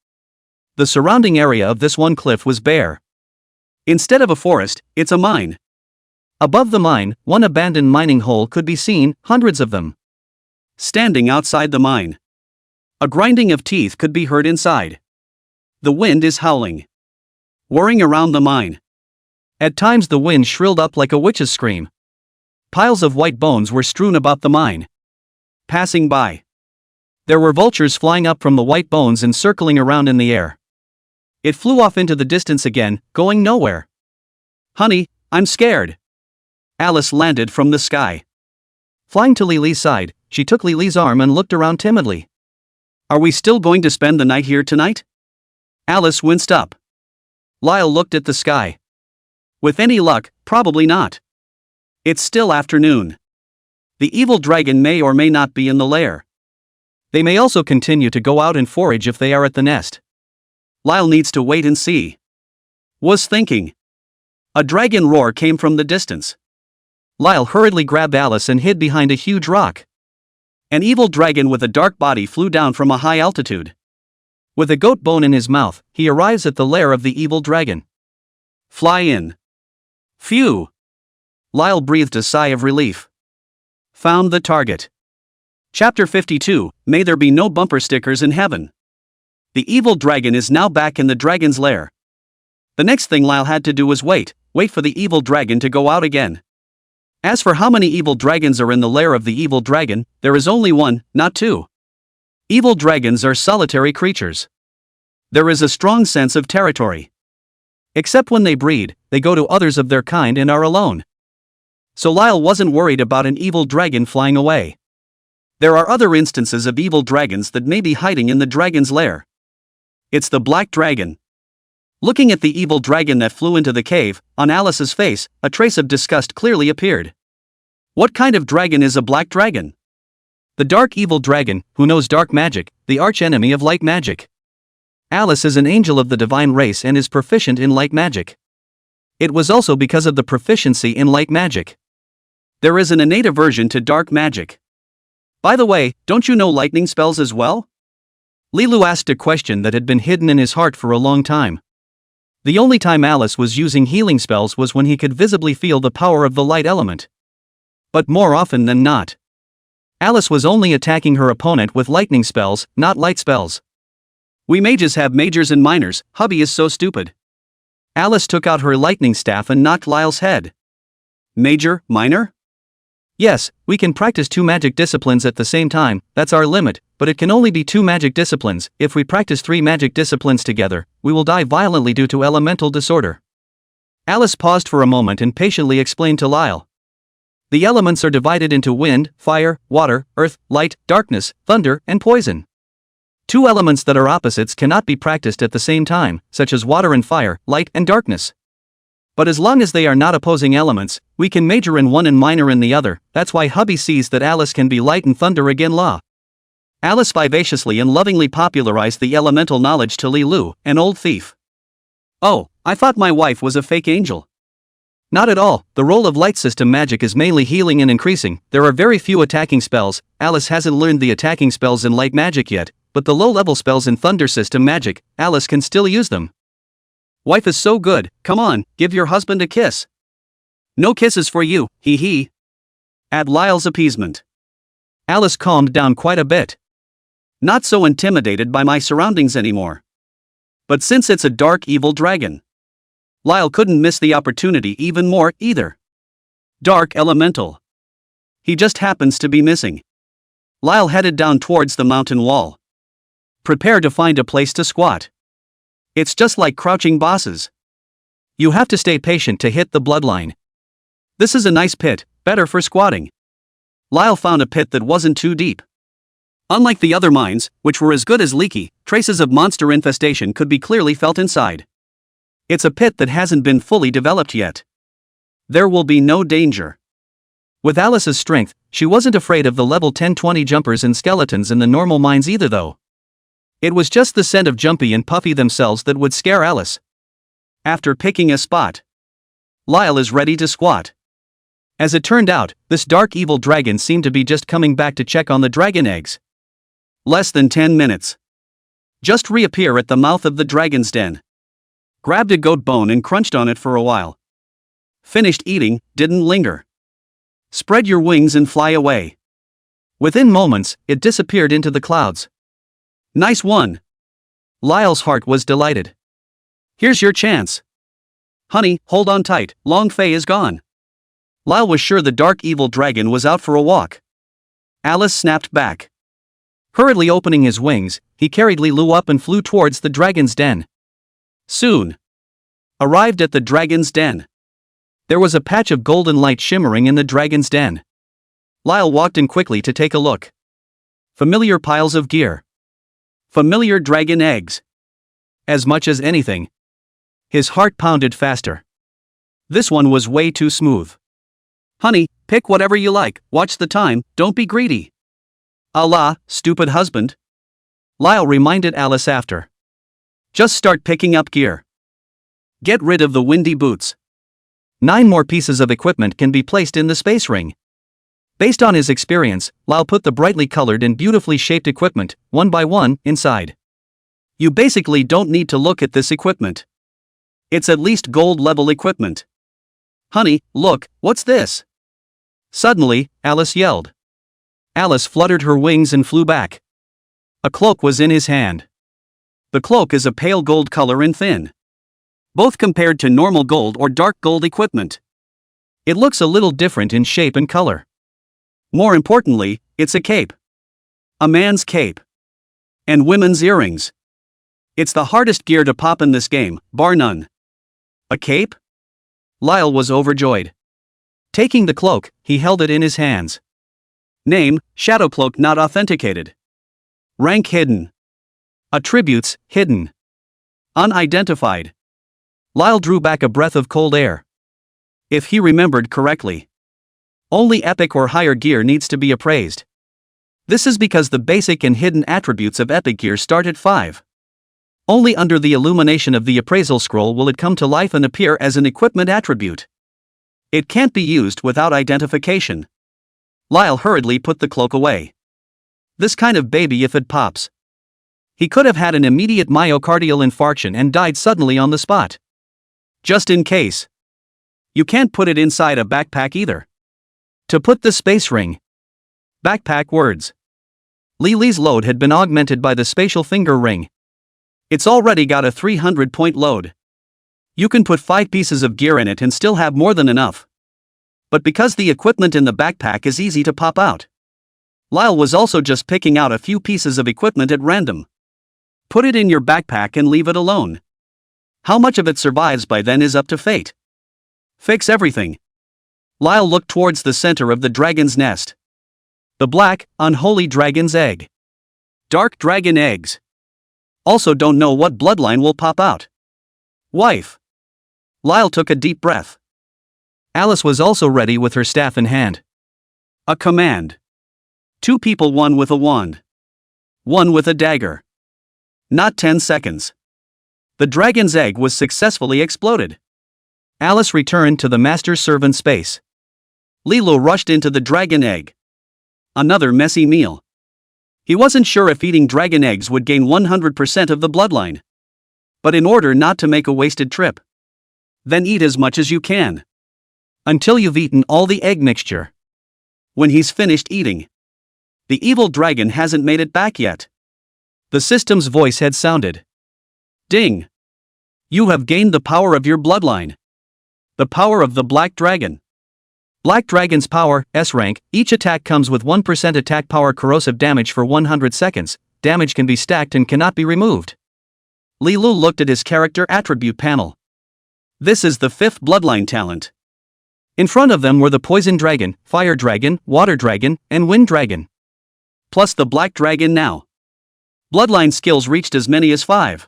The surrounding area of this one cliff was bare. Instead of a forest, it's a mine. Above the mine, one abandoned mining hole could be seen, hundreds of them. Standing outside the mine. A grinding of teeth could be heard inside. The wind is howling. Whirring around the mine. At times the wind shrilled up like a witch's scream. Piles of white bones were strewn about the mine. Passing by. There were vultures flying up from the white bones and circling around in the air. It flew off into the distance again, going nowhere. Honey, I'm scared. Alice landed from the sky. Flying to Lily's side, she took Lily's arm and looked around timidly. Are we still going to spend the night here tonight? Alice winced up. Lyle looked at the sky. With any luck, probably not. It's still afternoon. The evil dragon may or may not be in the lair. They may also continue to go out and forage if they are at the nest. Lyle needs to wait and see. Was thinking. A dragon roar came from the distance. Lyle hurriedly grabbed Alice and hid behind a huge rock. An evil dragon with a dark body flew down from a high altitude. With a goat bone in his mouth, he arrives at the lair of the evil dragon. Fly in. Phew! Lyle breathed a sigh of relief. Found the target. Chapter 52, May there be no bumper stickers in heaven. The evil dragon is now back in the dragon's lair. The next thing Lyle had to do was wait for the evil dragon to go out again. As for how many evil dragons are in the lair of the evil dragon, there is only one, not two. Evil dragons are solitary creatures. There is a strong sense of territory. Except when they breed, they go to others of their kind and are alone. So Lyle wasn't worried about an evil dragon flying away. There are other instances of evil dragons that may be hiding in the dragon's lair. It's the black dragon. Looking at the evil dragon that flew into the cave, on Alice's face, a trace of disgust clearly appeared. What kind of dragon is a black dragon? The dark evil dragon, who knows dark magic, the archenemy of light magic. Alice is an angel of the divine race and is proficient in light magic. It was also because of the proficiency in light magic. There is an innate aversion to dark magic. By the way, don't you know lightning spells as well? Lilu asked a question that had been hidden in his heart for a long time. The only time Alice was using healing spells was when he could visibly feel the power of the light element. But more often than not, Alice was only attacking her opponent with lightning spells, not light spells. We mages have majors and minors, hubby is so stupid. Alice took out her lightning staff and knocked Lyle's head. Major, minor? Yes, we can practice 2 magic disciplines at the same time, that's our limit, but it can only be 2 magic disciplines. If we practice 3 magic disciplines together, we will die violently due to elemental disorder. Alice paused for a moment and patiently explained to Lyle. The elements are divided into wind, fire, water, earth, light, darkness, thunder, and poison. 2 elements that are opposites cannot be practiced at the same time, such as water and fire, light and darkness. But as long as they are not opposing elements, we can major in one and minor in the other. That's why hubby sees that Alice can be light and thunder again law. Alice vivaciously and lovingly popularized the elemental knowledge to Li Lu, an old thief. Oh, I thought my wife was a fake angel. Not at all, the role of light system magic is mainly healing and increasing. There are very few attacking spells. Alice hasn't learned the attacking spells in light magic yet, but the low-level spells in thunder system magic, Alice can still use them. Wife is so good, come on, give your husband a kiss. No kisses for you, hee hee. At Lyle's appeasement, Alice calmed down quite a bit. Not so intimidated by my surroundings anymore. But since it's a dark evil dragon, Lyle couldn't miss the opportunity even more either. Dark elemental. He just happens to be missing. Lyle headed down towards the mountain wall. Prepare to find a place to squat. It's just like crouching bosses. You have to stay patient to hit the bloodline. This is a nice pit, better for squatting. Lyle found a pit that wasn't too deep. Unlike the other mines, which were as good as leaky, traces of monster infestation could be clearly felt inside. It's a pit that hasn't been fully developed yet. There will be no danger. With Alice's strength, she wasn't afraid of the level 10-20 jumpers and skeletons in the normal mines either though. It was just the scent of Jumpy and Puffy themselves that would scare Alice. After picking a spot, Lyle is ready to squat. As it turned out, this dark evil dragon seemed to be just coming back to check on the dragon eggs. Less than 10 minutes. Just reappear at the mouth of the dragon's den. Grabbed a goat bone and crunched on it for a while. Finished eating, didn't linger. Spread your wings and fly away. Within moments, it disappeared into the clouds. Nice one. Lyle's heart was delighted. Here's your chance. Honey, hold on tight, Long Fei is gone. Lyle was sure the dark evil dragon was out for a walk. Alice snapped back. Hurriedly opening his wings, he carried Li Lu up and flew towards the dragon's den. Soon. Arrived at the dragon's den. There was a patch of golden light shimmering in the dragon's den. Lyle walked in quickly to take a look. Familiar piles of gear. Familiar dragon eggs. As much as anything. His heart pounded faster. This one was way too smooth. Honey, pick whatever you like, watch the time, don't be greedy. Allah, stupid husband. Lyle reminded Alice after. Just start picking up gear. Get rid of the windy boots. 9 more pieces of equipment can be placed in the space ring. Based on his experience, Lyle put the brightly colored and beautifully shaped equipment, one by one, inside. You basically don't need to look at this equipment. It's at least gold level equipment. Honey, look, what's this? Suddenly, Alice yelled. Alice fluttered her wings and flew back. A cloak was in his hand. The cloak is a pale gold color and thin. Both compared to normal gold or dark gold equipment. It looks a little different in shape and color. More importantly, it's a cape. A man's cape. And women's earrings. It's the hardest gear to pop in this game, bar none. A cape? Lyle was overjoyed. Taking the cloak, he held it in his hands. Name, Shadow Cloak not authenticated. Rank hidden. Attributes, hidden. Unidentified. Lyle drew back a breath of cold air. If he remembered correctly, only epic or higher gear needs to be appraised. This is because the basic and hidden attributes of epic gear start at 5. Only under the illumination of the appraisal scroll will it come to life and appear as an equipment attribute. It can't be used without identification. Lyle hurriedly put the cloak away. This kind of baby if it pops. He could have had an immediate myocardial infarction and died suddenly on the spot. Just in case. You can't put it inside a backpack either. To put the space ring. Backpack words. Lily's load had been augmented by the spatial finger ring. It's already got a 300-point load. You can put 5 pieces of gear in it and still have more than enough. But because the equipment in the backpack is easy to pop out, Lyle was also just picking out a few pieces of equipment at random. Put it in your backpack and leave it alone. How much of it survives by then is up to fate. Fix everything. Lyle looked towards the center of the dragon's nest. The black, unholy dragon's egg. Dark dragon eggs. Also don't know what bloodline will pop out. Wife. Lyle took a deep breath. Alice was also ready with her staff in hand. A command. 2 people, one with a wand. One with a dagger. Not 10 seconds. The dragon's egg was successfully exploded. Alice returned to the master's servant space. Lilo rushed into the dragon egg. Another messy meal. He wasn't sure if eating dragon eggs would gain 100% of the bloodline. but in order not to make a wasted trip. Then eat as much as you can. Until you've eaten all the egg mixture. When he's finished eating, the evil dragon hasn't made it back yet. The system's voice had sounded. Ding! You have gained the power of your bloodline. The power of the Black Dragon. Black Dragon's power, S rank, each attack comes with 1% attack power corrosive damage for 100 seconds, damage can be stacked and cannot be removed. Li Lu looked at his character attribute panel. This is the 5th bloodline talent. In front of them were the Poison Dragon, Fire Dragon, Water Dragon, and Wind Dragon. Plus the Black Dragon now. Bloodline skills reached as many as 5.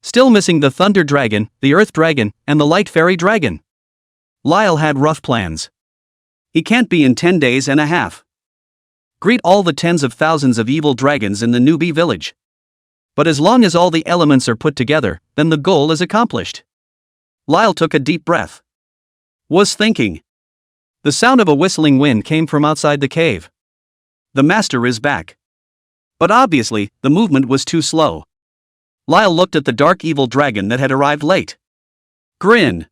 Still missing the Thunder Dragon, the Earth Dragon, and the Light Fairy Dragon. Lyle had rough plans. He can't be in 10 days and a half. Greet all the tens of thousands of evil dragons in the newbie village. But as long as all the elements are put together, then the goal is accomplished. Lyle took a deep breath. Was thinking. The sound of a whistling wind came from outside the cave. The master is back. But obviously, the movement was too slow. Lyle looked at the dark evil dragon that had arrived late. Grin.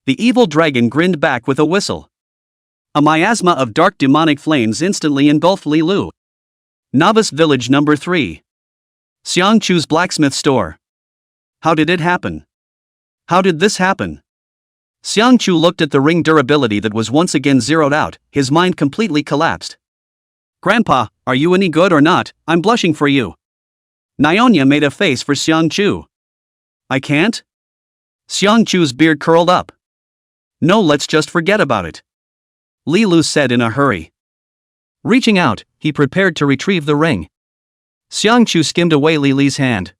The evil dragon grinned back with a whistle. A miasma of dark demonic flames instantly engulfed Li Lu. Novice Village number 3. Xiangchu's blacksmith store. How did it happen? How did this happen? Xiangchu looked at the ring durability that was once again zeroed out, his mind completely collapsed. Grandpa, are you any good or not? I'm blushing for you. Nyonya made a face for Xiangchu. I can't? Xiangchu's beard curled up. No, let's just forget about it. Li Lu said in a hurry. Reaching out, he prepared to retrieve the ring. Xiangchu skimmed away Li Li's hand.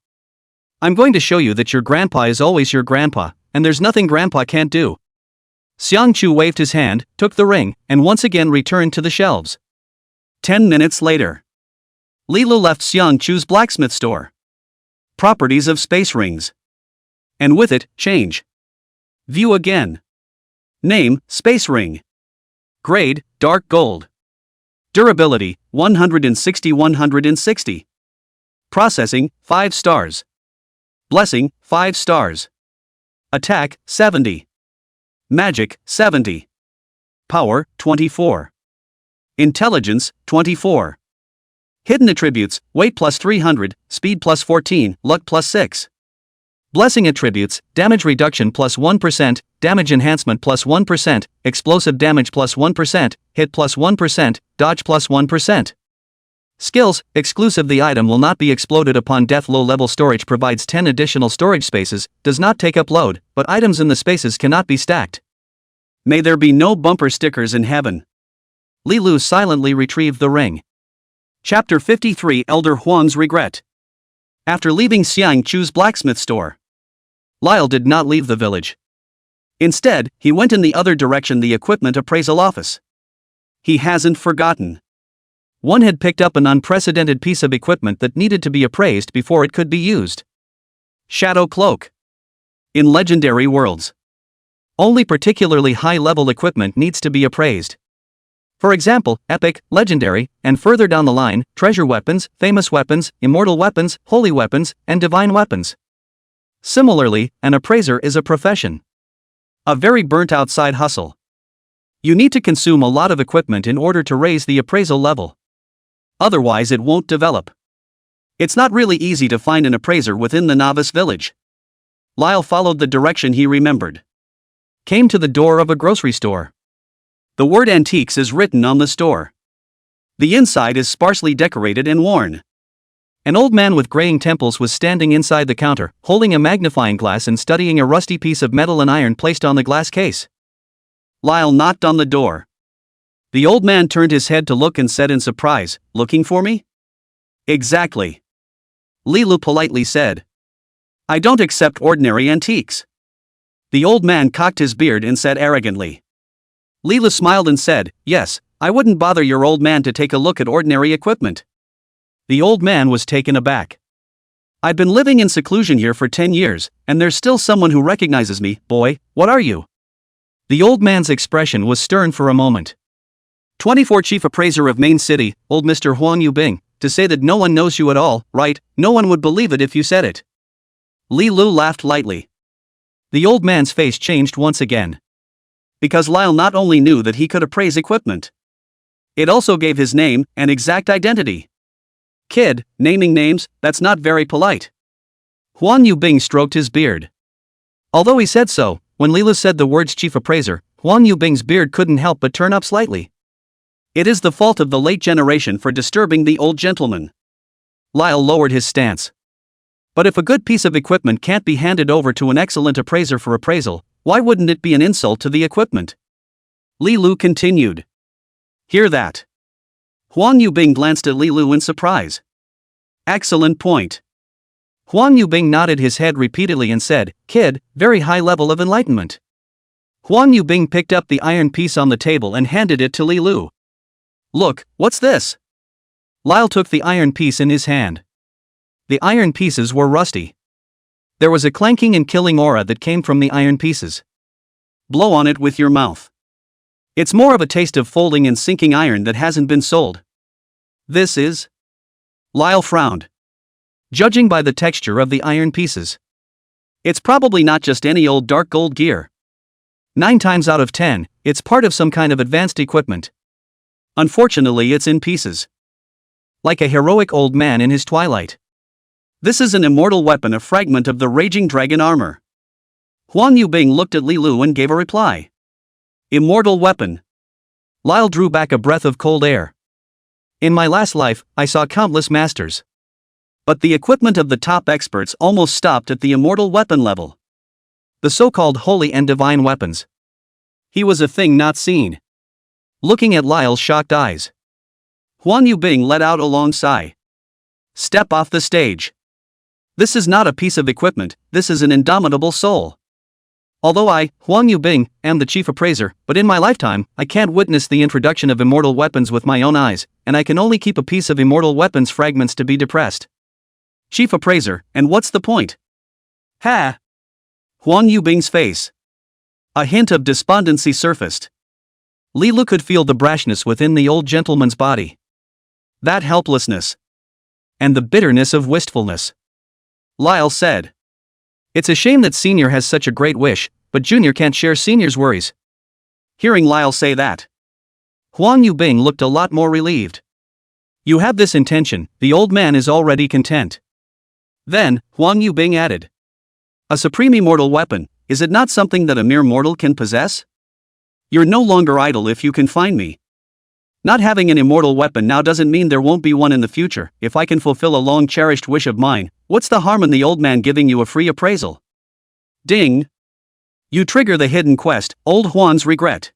I'm going to show you that your grandpa is always your grandpa, and there's nothing grandpa can't do. Xiangchu waved his hand, took the ring, and once again returned to the shelves. 10 minutes later. Li Lu left Xiangchu's blacksmith store. Properties of space rings. And with it, change. View again. Name, space ring. Grade, dark gold. Durability, 160-160. Processing, 5 stars. Blessing, 5 stars. Attack, 70. Magic, 70. Power, 24. Intelligence, 24. Hidden attributes, weight plus 300, speed plus 14, luck plus 6. Blessing attributes, damage reduction plus 1%, damage enhancement plus 1%, explosive damage plus 1%, hit plus 1%, dodge plus 1%. Skills, exclusive the item will not be exploded upon death. Low level storage provides 10 additional storage spaces, does not take up load, but items in the spaces cannot be stacked. May there be no bumper stickers in heaven. Li Lu silently retrieved the ring. Chapter 53 Elder Huang's Regret. After leaving Xiangchu's blacksmith store, Lyle did not leave the village. Instead, he went in the other direction, the equipment appraisal office. He hasn't forgotten. One had picked up an unprecedented piece of equipment that needed to be appraised before it could be used. Shadow Cloak. In legendary worlds, only particularly high-level equipment needs to be appraised. For example, epic, legendary, and further down the line, treasure weapons, famous weapons, immortal weapons, holy weapons, and divine weapons. Similarly, an appraiser is a profession. A very burnt-out side hustle. You need to consume a lot of equipment in order to raise the appraisal level. Otherwise it won't develop. It's not really easy to find an appraiser within the novice village. Lyle followed the direction he remembered. Came to the door of a grocery store. The word antiques is written on the store. The inside is sparsely decorated and worn. An old man with graying temples was standing inside the counter, holding a magnifying glass and studying a rusty piece of metal and iron placed on the glass case. Lyle knocked on the door. The old man turned his head to look and said in surprise, "Looking for me?" "Exactly," Li Lu politely said. "I don't accept ordinary antiques." The old man cocked his beard and said arrogantly. Li Lu smiled and said, "Yes, I wouldn't bother your old man to take a look at ordinary equipment." The old man was taken aback. "I've been living in seclusion here for 10 years, and there's still someone who recognizes me. Boy, what are you?" The old man's expression was stern for a moment. 24 Chief Appraiser of Main City, old Mr. Huang Yubing, to say that no one knows you at all, right? No one would believe it if you said it. Li Lu laughed lightly. The old man's face changed once again. Because Lyle not only knew that he could appraise equipment, it also gave his name and exact identity. Kid, naming names, that's not very polite. Huan Yubing stroked his beard. Although he said so, when Li Lu said the words chief appraiser, Huan Yubing's beard couldn't help but turn up slightly. It is the fault of the late generation for disturbing the old gentleman. Lyle lowered his stance. But if a good piece of equipment can't be handed over to an excellent appraiser for appraisal, why wouldn't it be an insult to the equipment? Li Lu continued. Hear that? Huan Yubing glanced at Li Lu in surprise. Excellent point. Huan Yubing nodded his head repeatedly and said, Kid, very high level of enlightenment. Huan Yubing picked up the iron piece on the table and handed it to Li Lu. Look, what's this? Lyle took the iron piece in his hand. The iron pieces were rusty. There was a clanking and killing aura that came from the iron pieces. Blow on it with your mouth. It's more of a taste of folding and sinking iron that hasn't been sold. This is? Lyle frowned. Judging by the texture of the iron pieces, it's probably not just any old dark gold gear. 9 times out of 10, it's part of some kind of advanced equipment. Unfortunately, it's in pieces. Like a heroic old man in his twilight. This is an immortal weapon, a fragment of the raging dragon armor. Huan Yubing looked at Li Lu and gave a reply. Immortal weapon. Lyle drew back a breath of cold air. In my last life, I saw countless masters. But the equipment of the top experts almost stopped at the immortal weapon level. The so-called holy and divine weapons. He was a thing not seen. Looking at Lyle's shocked eyes, Huan Yubing let out a long sigh. Step off the stage. This is not a piece of equipment, this is an indomitable soul. Although I, Huan Yubing, am the chief appraiser, but in my lifetime, I can't witness the introduction of immortal weapons with my own eyes, and I can only keep a piece of immortal weapons fragments to be depressed. Chief appraiser, and what's the point? Ha! Huan Yubing's face. A hint of despondency surfaced. Li Lu could feel the brashness within the old gentleman's body. That helplessness. And the bitterness of wistfulness. Lyle said. It's a shame that Senior has such a great wish, but Junior can't share Senior's worries. Hearing Lyle say that, Huan Yubing looked a lot more relieved. You have this intention, the old man is already content. Then, Huan Yubing added. A supreme immortal weapon, is it not something that a mere mortal can possess? You're no longer idle if you can find me. Not having an immortal weapon now doesn't mean there won't be one in the future. If I can fulfill a long-cherished wish of mine, what's the harm in the old man giving you a free appraisal? Ding! You trigger the hidden quest, Old Huan's regret.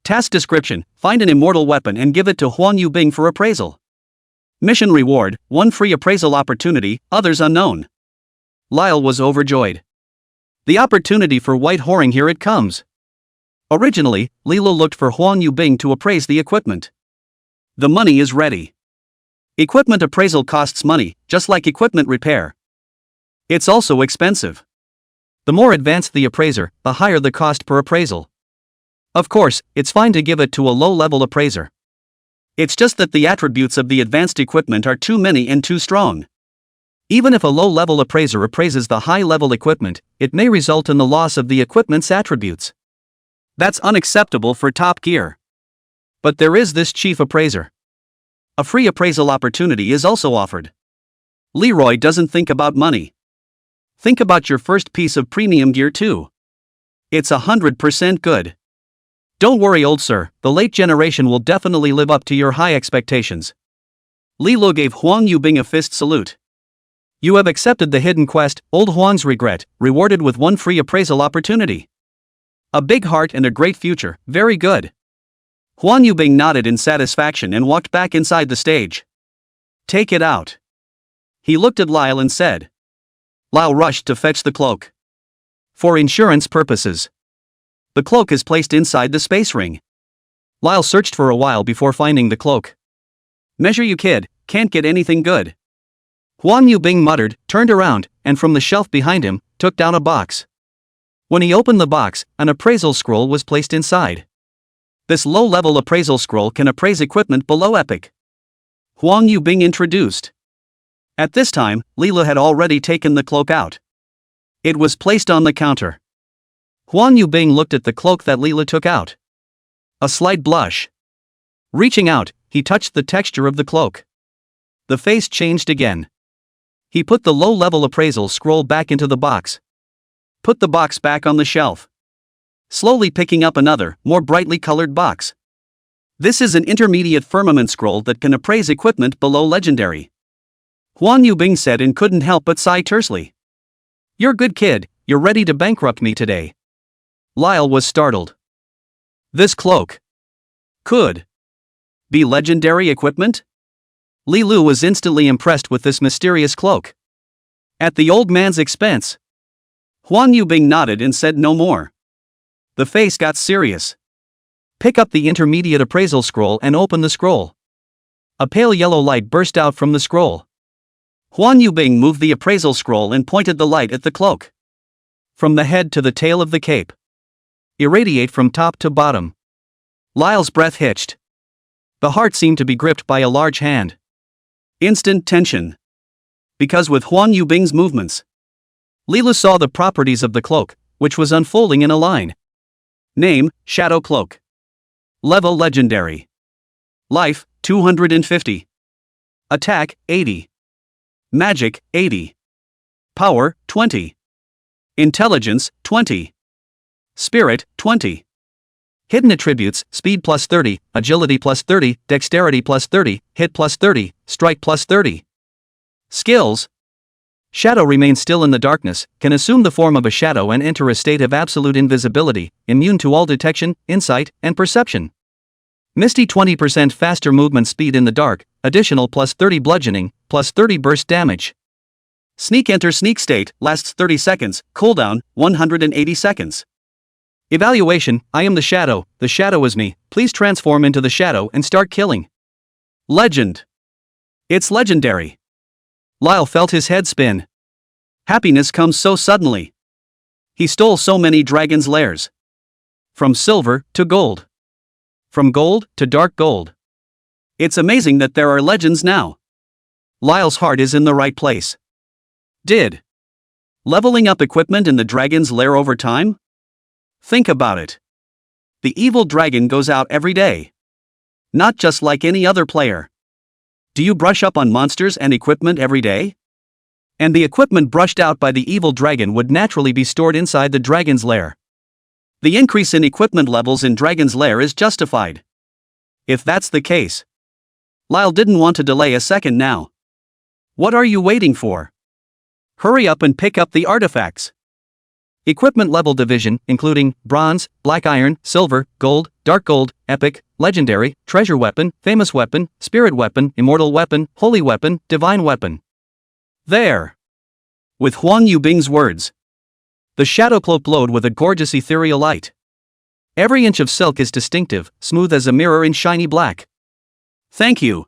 Task description, find an immortal weapon and give it to Huan Yubing for appraisal. Mission reward, 1 free appraisal opportunity, others unknown. Lyle was overjoyed. The opportunity for white whoring, here it comes. Originally, Li Lu looked for Huan Yubing to appraise the equipment. The money is ready. Equipment appraisal costs money, just like equipment repair. It's also expensive. The more advanced the appraiser, the higher the cost per appraisal. Of course, it's fine to give it to a low-level appraiser. It's just that the attributes of the advanced equipment are too many and too strong. Even if a low-level appraiser appraises the high-level equipment, it may result in the loss of the equipment's attributes. That's unacceptable for top gear. But there is this chief appraiser. A free appraisal opportunity is also offered. Leroy doesn't think about money. Think about your first piece of premium gear too. It's 100% good. Don't worry, old sir, the late generation will definitely live up to your high expectations. Li Lu gave Huan Yubing a fist salute. You have accepted the hidden quest, Old Huan's regret, rewarded with 1 free appraisal opportunity. A big heart and a great future, very good. Huan Yubing nodded in satisfaction and walked back inside the stage. Take it out. He looked at Lyle and said. Lyle rushed to fetch the cloak. For insurance purposes. The cloak is placed inside the space ring. Lyle searched for a while before finding the cloak. Measure you kid, can't get anything good. Huan Yubing muttered, turned around, and from the shelf behind him, took down a box. When he opened the box, an appraisal scroll was placed inside. This low-level appraisal scroll can appraise equipment below epic. Huan Yubing introduced. At this time, Li Lu had already taken the cloak out. It was placed on the counter. Huan Yubing looked at the cloak that Lila took out. A slight blush. Reaching out, he touched the texture of the cloak. The face changed again. He put the low-level appraisal scroll back into the box. Put the box back on the shelf. Slowly picking up another, more brightly colored box. This is an intermediate firmament scroll that can appraise equipment below legendary. Huan Yubing said and couldn't help but sigh tersely. You're good kid, you're ready to bankrupt me today. Lyle was startled. This cloak could be legendary equipment? Li Lu was instantly impressed with this mysterious cloak. At the old man's expense. Huan Yubing nodded and said no more. The face got serious. Pick up the intermediate appraisal scroll and open the scroll. A pale yellow light burst out from the scroll. Huan Yubing moved the appraisal scroll and pointed the light at the cloak. From the head to the tail of the cape. Irradiate from top to bottom. Lyle's breath hitched. The heart seemed to be gripped by a large hand. Instant tension. Because with Huan Yubing's movements, Lila saw the properties of the cloak, which was unfolding in a line. Name, Shadow Cloak. Level Legendary. Life, 250. Attack, 80. Magic, 80. Power, 20. Intelligence, 20. Spirit, 20. Hidden attributes, speed plus 30, agility plus 30, dexterity plus 30, hit plus 30, strike plus 30. Skills. Shadow remains still in the darkness, can assume the form of a shadow and enter a state of absolute invisibility, immune to all detection, insight, and perception. Misty 20% faster movement speed in the dark, additional plus 30 bludgeoning, plus 30 burst damage. Sneak enter sneak state, lasts 30 seconds, cooldown, 180 seconds. Evaluation, I am the shadow is me, please transform into the shadow and start killing. Legend. It's legendary. Lyle felt his head spin. Happiness comes so suddenly. He stole so many dragons' lairs. From silver to gold. From gold to dark gold. It's amazing that there are legends now. Lyle's heart is in the right place. Did leveling up equipment in the dragon's lair over time? Think about it. The evil dragon goes out every day. Not just like any other player. Do you brush up on monsters and equipment every day? And the equipment brushed out by the evil dragon would naturally be stored inside the dragon's lair. The increase in equipment levels in dragon's lair is justified. If that's the case. Lyle didn't want to delay a second now. What are you waiting for? Hurry up and pick up the artifacts. Equipment level division, including bronze, black iron, silver, gold, dark gold, epic, legendary, treasure weapon, famous weapon, spirit weapon, immortal weapon, holy weapon, divine weapon. There. With Huan Yubing's words. The shadow cloak glowed with a gorgeous ethereal light. Every inch of silk is distinctive, smooth as a mirror in shiny black. Thank you.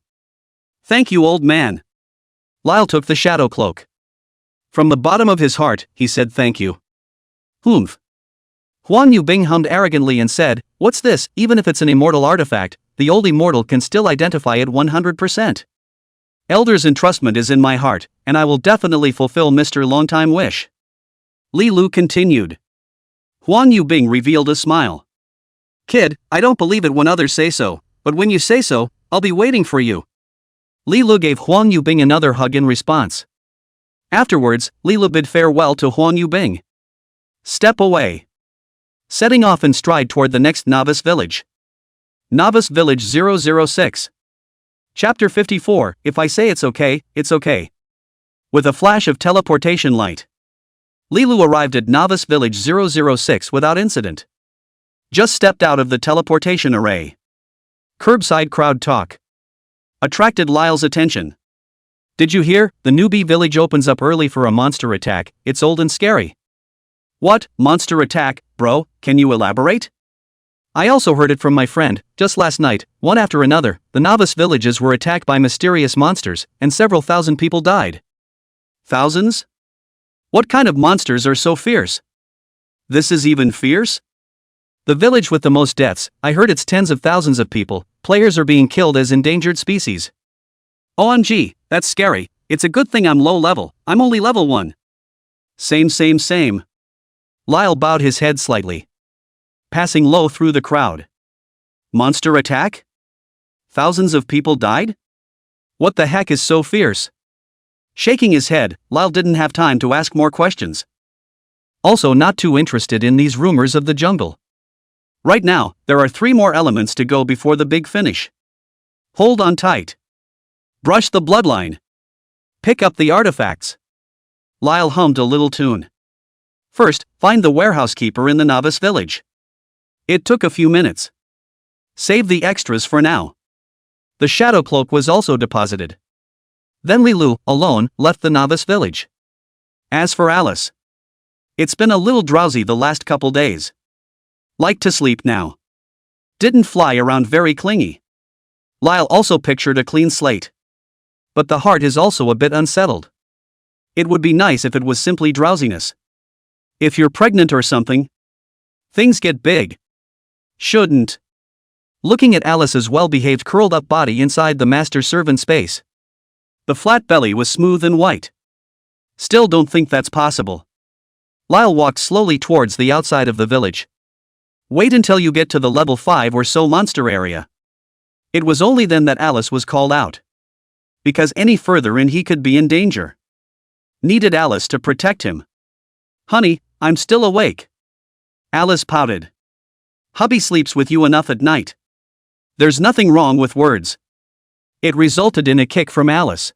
Thank you, old man. Lyle took the shadow cloak. From the bottom of his heart, he said thank you. Humph. Huan Yubing hummed arrogantly and said, what's this? Even if it's an immortal artifact, the old immortal can still identify it 100%. Elder's entrustment is in my heart, and I will definitely fulfill Mr. Longtime wish. Li Lu continued. Huan Yubing revealed a smile. Kid, I don't believe it when others say so, but when you say so, I'll be waiting for you. Li Lu gave Huan Yubing another hug in response. Afterwards, Li Lu bid farewell to Huan Yubing. Step away. Setting off in stride toward the next novice village. Novice Village 006. Chapter 54, If I say it's okay, it's okay. With a flash of teleportation light, Li Lu arrived at Novice Village 006 without incident. Just stepped out of the teleportation array. Curbside crowd talk attracted Lyle's attention. Did you hear? The newbie village opens up early for a monster attack, it's old and scary. What, monster attack, bro, can you elaborate? I also heard it from my friend, just last night, one after another, the novice villages were attacked by mysterious monsters, and several thousand people died. Thousands? What kind of monsters are so fierce? This is even fierce? The village with the most deaths, I heard it's tens of thousands of people, players are being killed as endangered species. OMG, that's scary, it's a good thing I'm low level, I'm only level 1. Same. Lyle bowed his head slightly, passing low through the crowd. Monster attack? Thousands of people died? What the heck is so fierce? Shaking his head, Lyle didn't have time to ask more questions. Also not too interested in these rumors of the jungle. Right now, there are 3 more elements to go before the big finish. Hold on tight. Brush the bloodline. Pick up the artifacts. Lyle hummed a little tune. First, find the warehouse keeper in the novice village. It took a few minutes. Save the extras for now. The shadow cloak was also deposited. Then Lilu, alone, left the novice village. As for Alice, it's been a little drowsy the last couple days. Like to sleep now. Didn't fly around very clingy. Lyle also pictured a clean slate. But the heart is also a bit unsettled. It would be nice if it was simply drowsiness. If you're pregnant or something, things get big. Shouldn't. Looking at Alice's well-behaved curled-up body inside the master-servant space. The flat belly was smooth and white. Still don't think that's possible. Lyle walked slowly towards the outside of the village. Wait until you get to the level 5 or so monster area. It was only then that Alice was called out. Because any further in he could be in danger. Needed Alice to protect him. Honey, I'm still awake. Alice pouted. Hubby sleeps with you enough at night. There's nothing wrong with words. It resulted in a kick from Alice.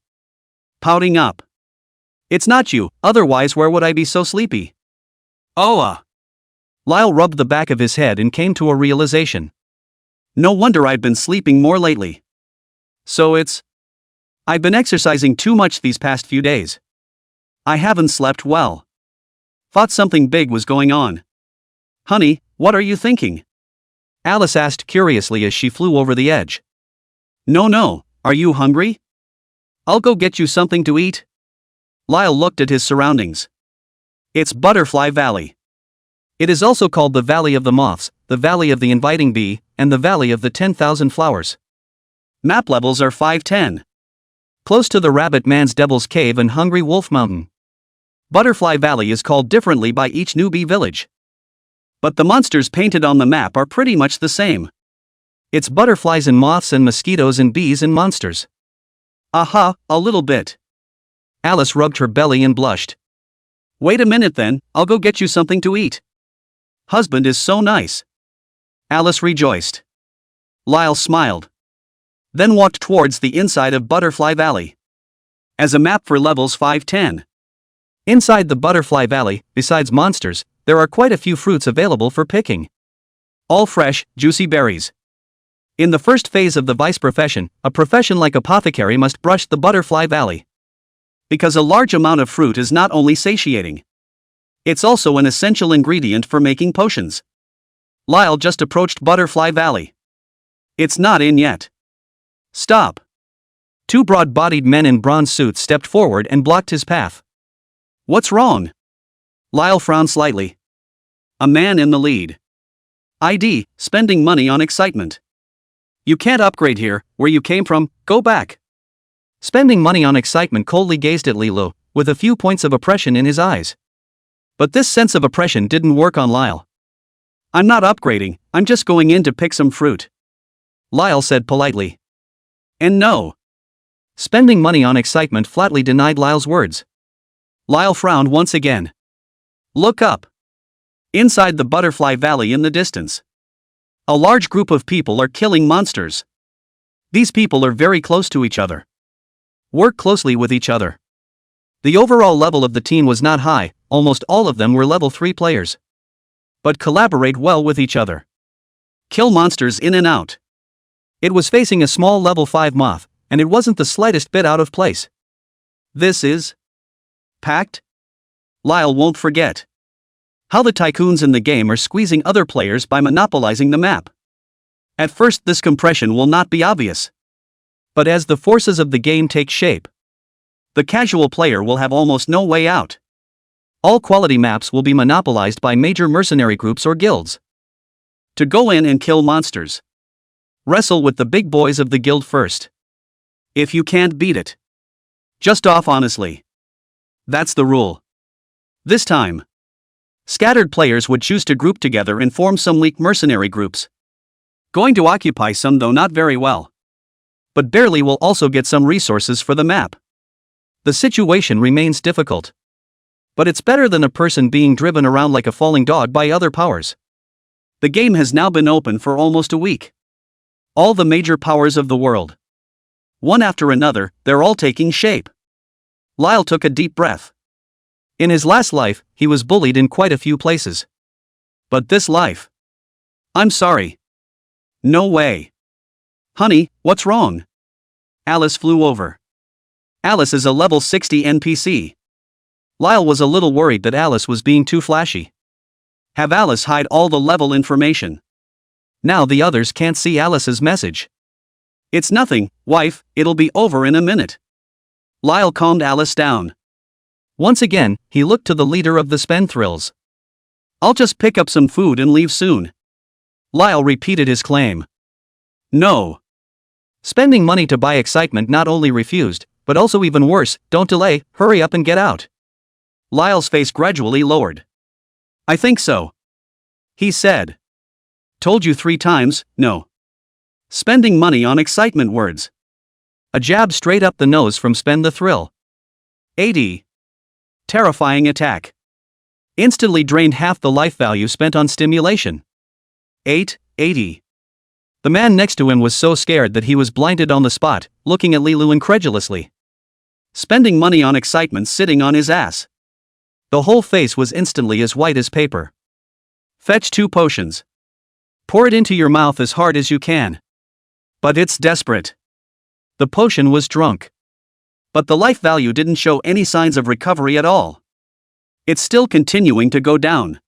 Pouting up. It's not you, otherwise where would I be so sleepy? Oh. Lyle rubbed the back of his head and came to a realization. No wonder I've been sleeping more lately. So I've been exercising too much these past few days. I haven't slept well. Thought something big was going on. Honey, what are you thinking? Alice asked curiously as she flew over the edge. No, are you hungry? I'll go get you something to eat. Lyle looked at his surroundings. It's Butterfly Valley. It is also called the Valley of the Moths, the Valley of the Inviting Bee, and the Valley of the 10,000 Flowers. Map levels are 510. Close to the Rabbit Man's Devil's Cave and Hungry Wolf Mountain. Butterfly Valley is called differently by each newbie village. But the monsters painted on the map are pretty much the same. It's butterflies and moths and mosquitoes and bees and monsters. Aha, a little bit. Alice rubbed her belly and blushed. Wait a minute then, I'll go get you something to eat. Husband is so nice. Alice rejoiced. Lyle smiled. Then walked towards the inside of Butterfly Valley. As a map for levels 510. Inside the Butterfly Valley, besides monsters, there are quite a few fruits available for picking. All fresh, juicy berries. In the first phase of the vice profession, a profession like apothecary must brush the Butterfly Valley. Because a large amount of fruit is not only satiating. It's also an essential ingredient for making potions. Lyle just approached Butterfly Valley. It's not in yet. Stop. 2 broad-bodied men in bronze suits stepped forward and blocked his path. What's wrong? Lyle frowned slightly. A man in the lead. ID, spending money on excitement. You can't upgrade here, where you came from, go back. Spending money on excitement coldly gazed at Lilu, with a few points of oppression in his eyes. But this sense of oppression didn't work on Lyle. I'm not upgrading, I'm just going in to pick some fruit. Lyle said politely. And no. Spending money on excitement flatly denied Lyle's words. Lyle frowned once again. Look up. Inside the Butterfly Valley in the distance. A large group of people are killing monsters. These people are very close to each other. Work closely with each other. The overall level of the team was not high, almost all of them were level 3 players. But collaborate well with each other. Kill monsters in and out. It was facing a small level 5 moth, and it wasn't the slightest bit out of place. This is packed? Lyle won't forget. How the tycoons in the game are squeezing other players by monopolizing the map. At first this compression will not be obvious. But as the forces of the game take shape, the casual player will have almost no way out. All quality maps will be monopolized by major mercenary groups or guilds. To go in and kill monsters. Wrestle with the big boys of the guild first. If you can't beat it, just off honestly. That's the rule. This time, scattered players would choose to group together and form some weak mercenary groups. Going to occupy some, though not very well. But barely, will also get some resources for the map. The situation remains difficult. But it's better than a person being driven around like a falling dog by other powers. The game has now been open for almost a week. All the major powers of the world, one after another, they're all taking shape. Lyle took a deep breath. In his last life, he was bullied in quite a few places. But this life? I'm sorry. No way. Honey, what's wrong? Alice flew over. Alice is a level 60 NPC. Lyle was a little worried that Alice was being too flashy. Have Alice hide all the level information. Now the others can't see Alice's message. It's nothing, wife, it'll be over in a minute. Lyle calmed Alice down. Once again, he looked to the leader of the Spendthrills. I'll just pick up some food and leave soon. Lyle repeated his claim. No. Spending money to buy excitement not only refused, but also even worse, don't delay, hurry up and get out. Lyle's face gradually lowered. I think so. He said. Told you 3 times, no. Spending money on excitement words. A jab straight up the nose from Spend the Thrill. 80. Terrifying attack. Instantly drained half the life value spent on stimulation. 80. The man next to him was so scared that he was blinded on the spot, looking at Lilu incredulously. Spending money on excitement sitting on his ass. The whole face was instantly as white as paper. Fetch 2 potions. Pour it into your mouth as hard as you can. But it's desperate. The potion was drunk. But the life value didn't show any signs of recovery at all. It's still continuing to go down.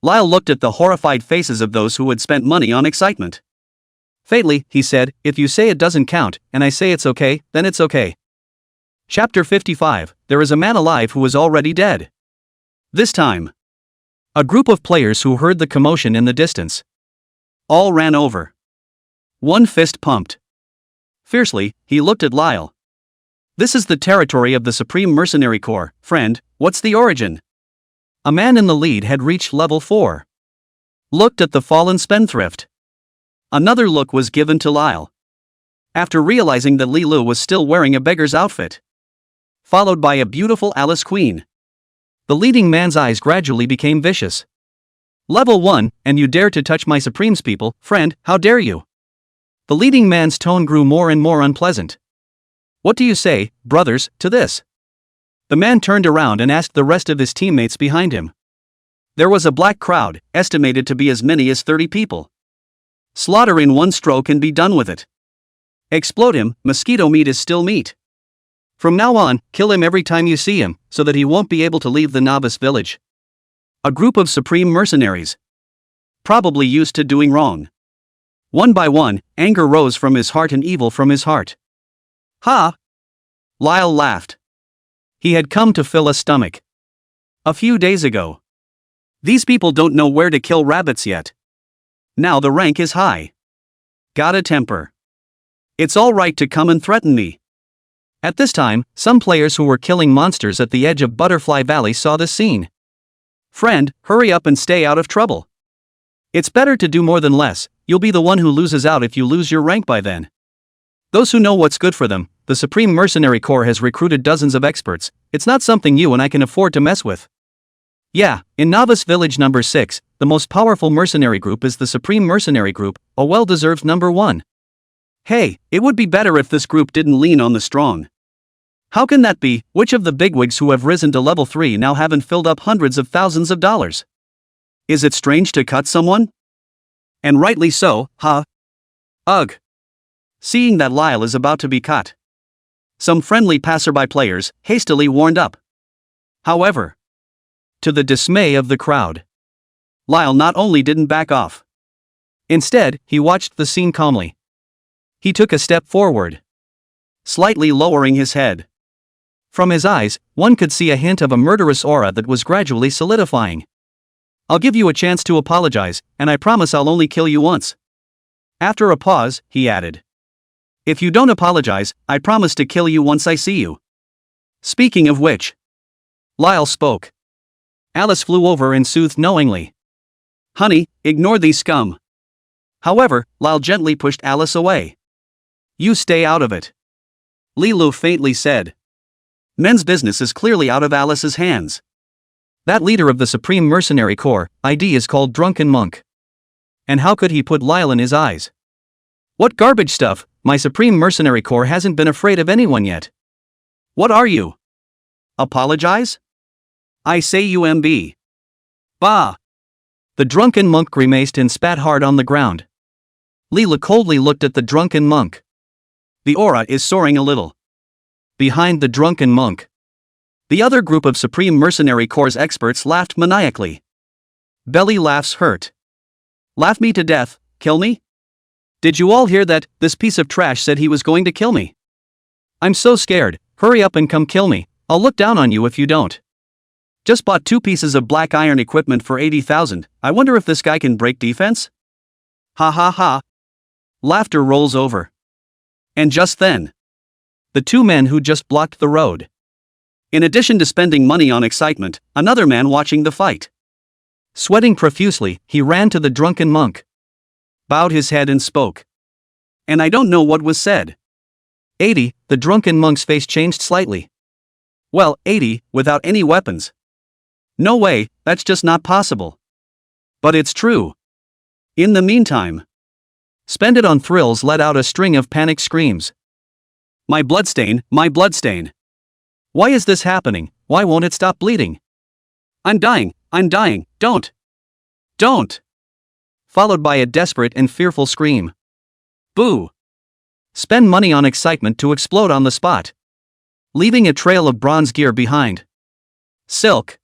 Lyle looked at the horrified faces of those who had spent money on excitement. Faintly, he said, if you say it doesn't count, and I say it's okay, then it's okay. Chapter 55, there is a man alive who is already dead. This time, a group of players who heard the commotion in the distance all ran over. One fist pumped. Fiercely, he looked at Lyle. This is the territory of the Supreme Mercenary Corps, friend, what's the origin? A man in the lead had reached level 4. Looked at the fallen spendthrift. Another look was given to Lyle. After realizing that Lilu was still wearing a beggar's outfit, followed by a beautiful Alice Queen, the leading man's eyes gradually became vicious. Level 1, and you dare to touch my Supremes people, friend, how dare you? The leading man's tone grew more and more unpleasant. What do you say, brothers, to this? The man turned around and asked the rest of his teammates behind him. There was a black crowd, estimated to be as many as 30 people. Slaughter in one stroke and be done with it. Explode him, mosquito meat is still meat. From now on, kill him every time you see him, so that he won't be able to leave the novice village. A group of supreme mercenaries. Probably used to doing wrong. One by one, anger rose from his heart and evil from his heart. Ha! Lyle laughed. He had come to fill a stomach. A few days ago. These people don't know where to kill rabbits yet. Now the rank is high. Got a temper. It's all right to come and threaten me. At this time, some players who were killing monsters at the edge of Butterfly Valley saw this scene. Friend, hurry up and stay out of trouble. It's better to do more than less, you'll be the one who loses out if you lose your rank by then. Those who know what's good for them, the Supreme Mercenary Corps has recruited dozens of experts, it's not something you and I can afford to mess with. Yeah, in Novice Village number 6, the most powerful mercenary group is the Supreme Mercenary Group, a well-deserved number 1. Hey, it would be better if this group didn't lean on the strong. How can that be? Which of the bigwigs who have risen to level 3 now haven't filled up hundreds of thousands of dollars? Is it strange to cut someone? And rightly so, huh? Ugh. Seeing that Lyle is about to be cut, some friendly passerby players hastily warned up. However, to the dismay of the crowd, Lyle not only didn't back off. Instead, he watched the scene calmly. He took a step forward, slightly lowering his head. From his eyes, one could see a hint of a murderous aura that was gradually solidifying. I'll give you a chance to apologize, and I promise I'll only kill you once. After a pause, he added. If you don't apologize, I promise to kill you once I see you. Speaking of which, Lyle spoke. Alice flew over and soothed knowingly. Honey, ignore these scum. However, Lyle gently pushed Alice away. You stay out of it. Lilu faintly said. Men's business is clearly out of Alice's hands. That leader of the Supreme Mercenary Corps, ID is called Drunken Monk. And how could he put Lyle in his eyes? What garbage stuff, my Supreme Mercenary Corps hasn't been afraid of anyone yet. What are you? Apologize? I say UMB. Bah! The Drunken Monk grimaced and spat hard on the ground. Leela coldly looked at the Drunken Monk. The aura is soaring a little. Behind the Drunken Monk, the other group of Supreme Mercenary Corps experts laughed maniacally. Belly laughs hurt. Laugh me to death, kill me? Did you all hear that? This piece of trash said he was going to kill me. I'm so scared, hurry up and come kill me, I'll look down on you if you don't. Just bought 2 pieces of black iron equipment for 80,000, I wonder if this guy can break defense? Ha ha ha. Laughter rolls over. And just then, the 2 men who just blocked the road. In addition to spending money on excitement, another man watching the fight. Sweating profusely, he ran to the Drunken Monk. Bowed his head and spoke. And I don't know what was said. 80, the Drunken Monk's face changed slightly. Well, 80, without any weapons. No way, that's just not possible. But it's true. In the meantime, Spend It on Thrills let out a string of panicked screams. My bloodstain, my bloodstain. Why is this happening? Why won't it stop bleeding? I'm dying, don't. Don't. Followed by a desperate and fearful scream. Boo. Spend money on excitement to explode on the spot, leaving a trail of bronze gear behind. Silk.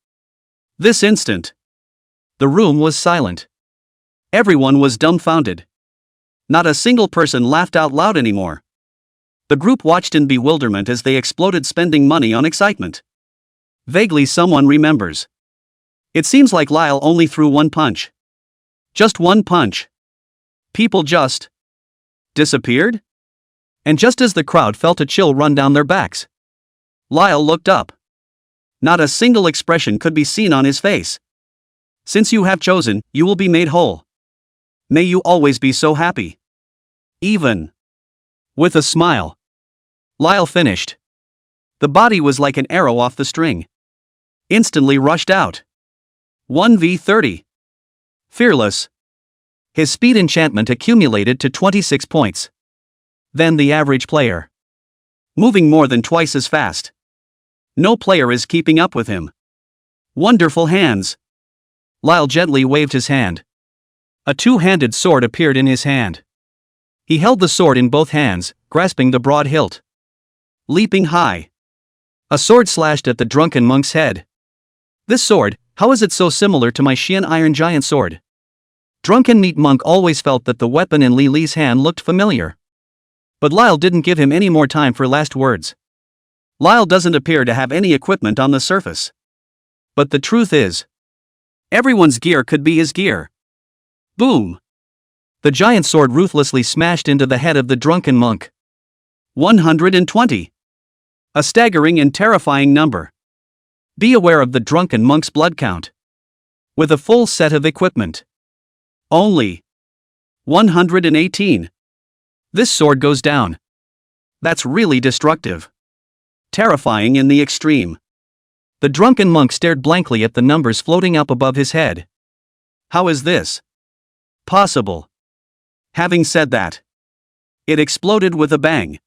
This instant, the room was silent. Everyone was dumbfounded. Not a single person laughed out loud anymore. The group watched in bewilderment as they exploded, spending money on excitement. Vaguely, someone remembers. It seems like Lyle only threw 1 punch. Just 1 punch. People just disappeared? And just as the crowd felt a chill run down their backs, Lyle looked up. Not a single expression could be seen on his face. Since you have chosen, you will be made whole. May you always be so happy. Even. With a smile, Lyle finished. The body was like an arrow off the string. Instantly rushed out. 1v30. Fearless. His speed enchantment accumulated to 26 points. Then the average player. Moving more than twice as fast. No player is keeping up with him. Wonderful hands. Lyle gently waved his hand. A 2-handed sword appeared in his hand. He held the sword in both hands, grasping the broad hilt. Leaping high, a sword slashed at the Drunken Monk's head. This sword, how is it so similar to my Xian Iron Giant sword? Drunken Meat Monk always felt that the weapon in Li Li's hand looked familiar. But Lyle didn't give him any more time for last words. Lyle doesn't appear to have any equipment on the surface. But the truth is, everyone's gear could be his gear. Boom! The giant sword ruthlessly smashed into the head of the Drunken Monk. 120. A staggering and terrifying number. Be aware of the Drunken Monk's blood count. With a full set of equipment. Only 118. This sword goes down. That's really destructive. Terrifying in the extreme. The Drunken Monk stared blankly at the numbers floating up above his head. How is this possible? Having said that, it exploded with a bang.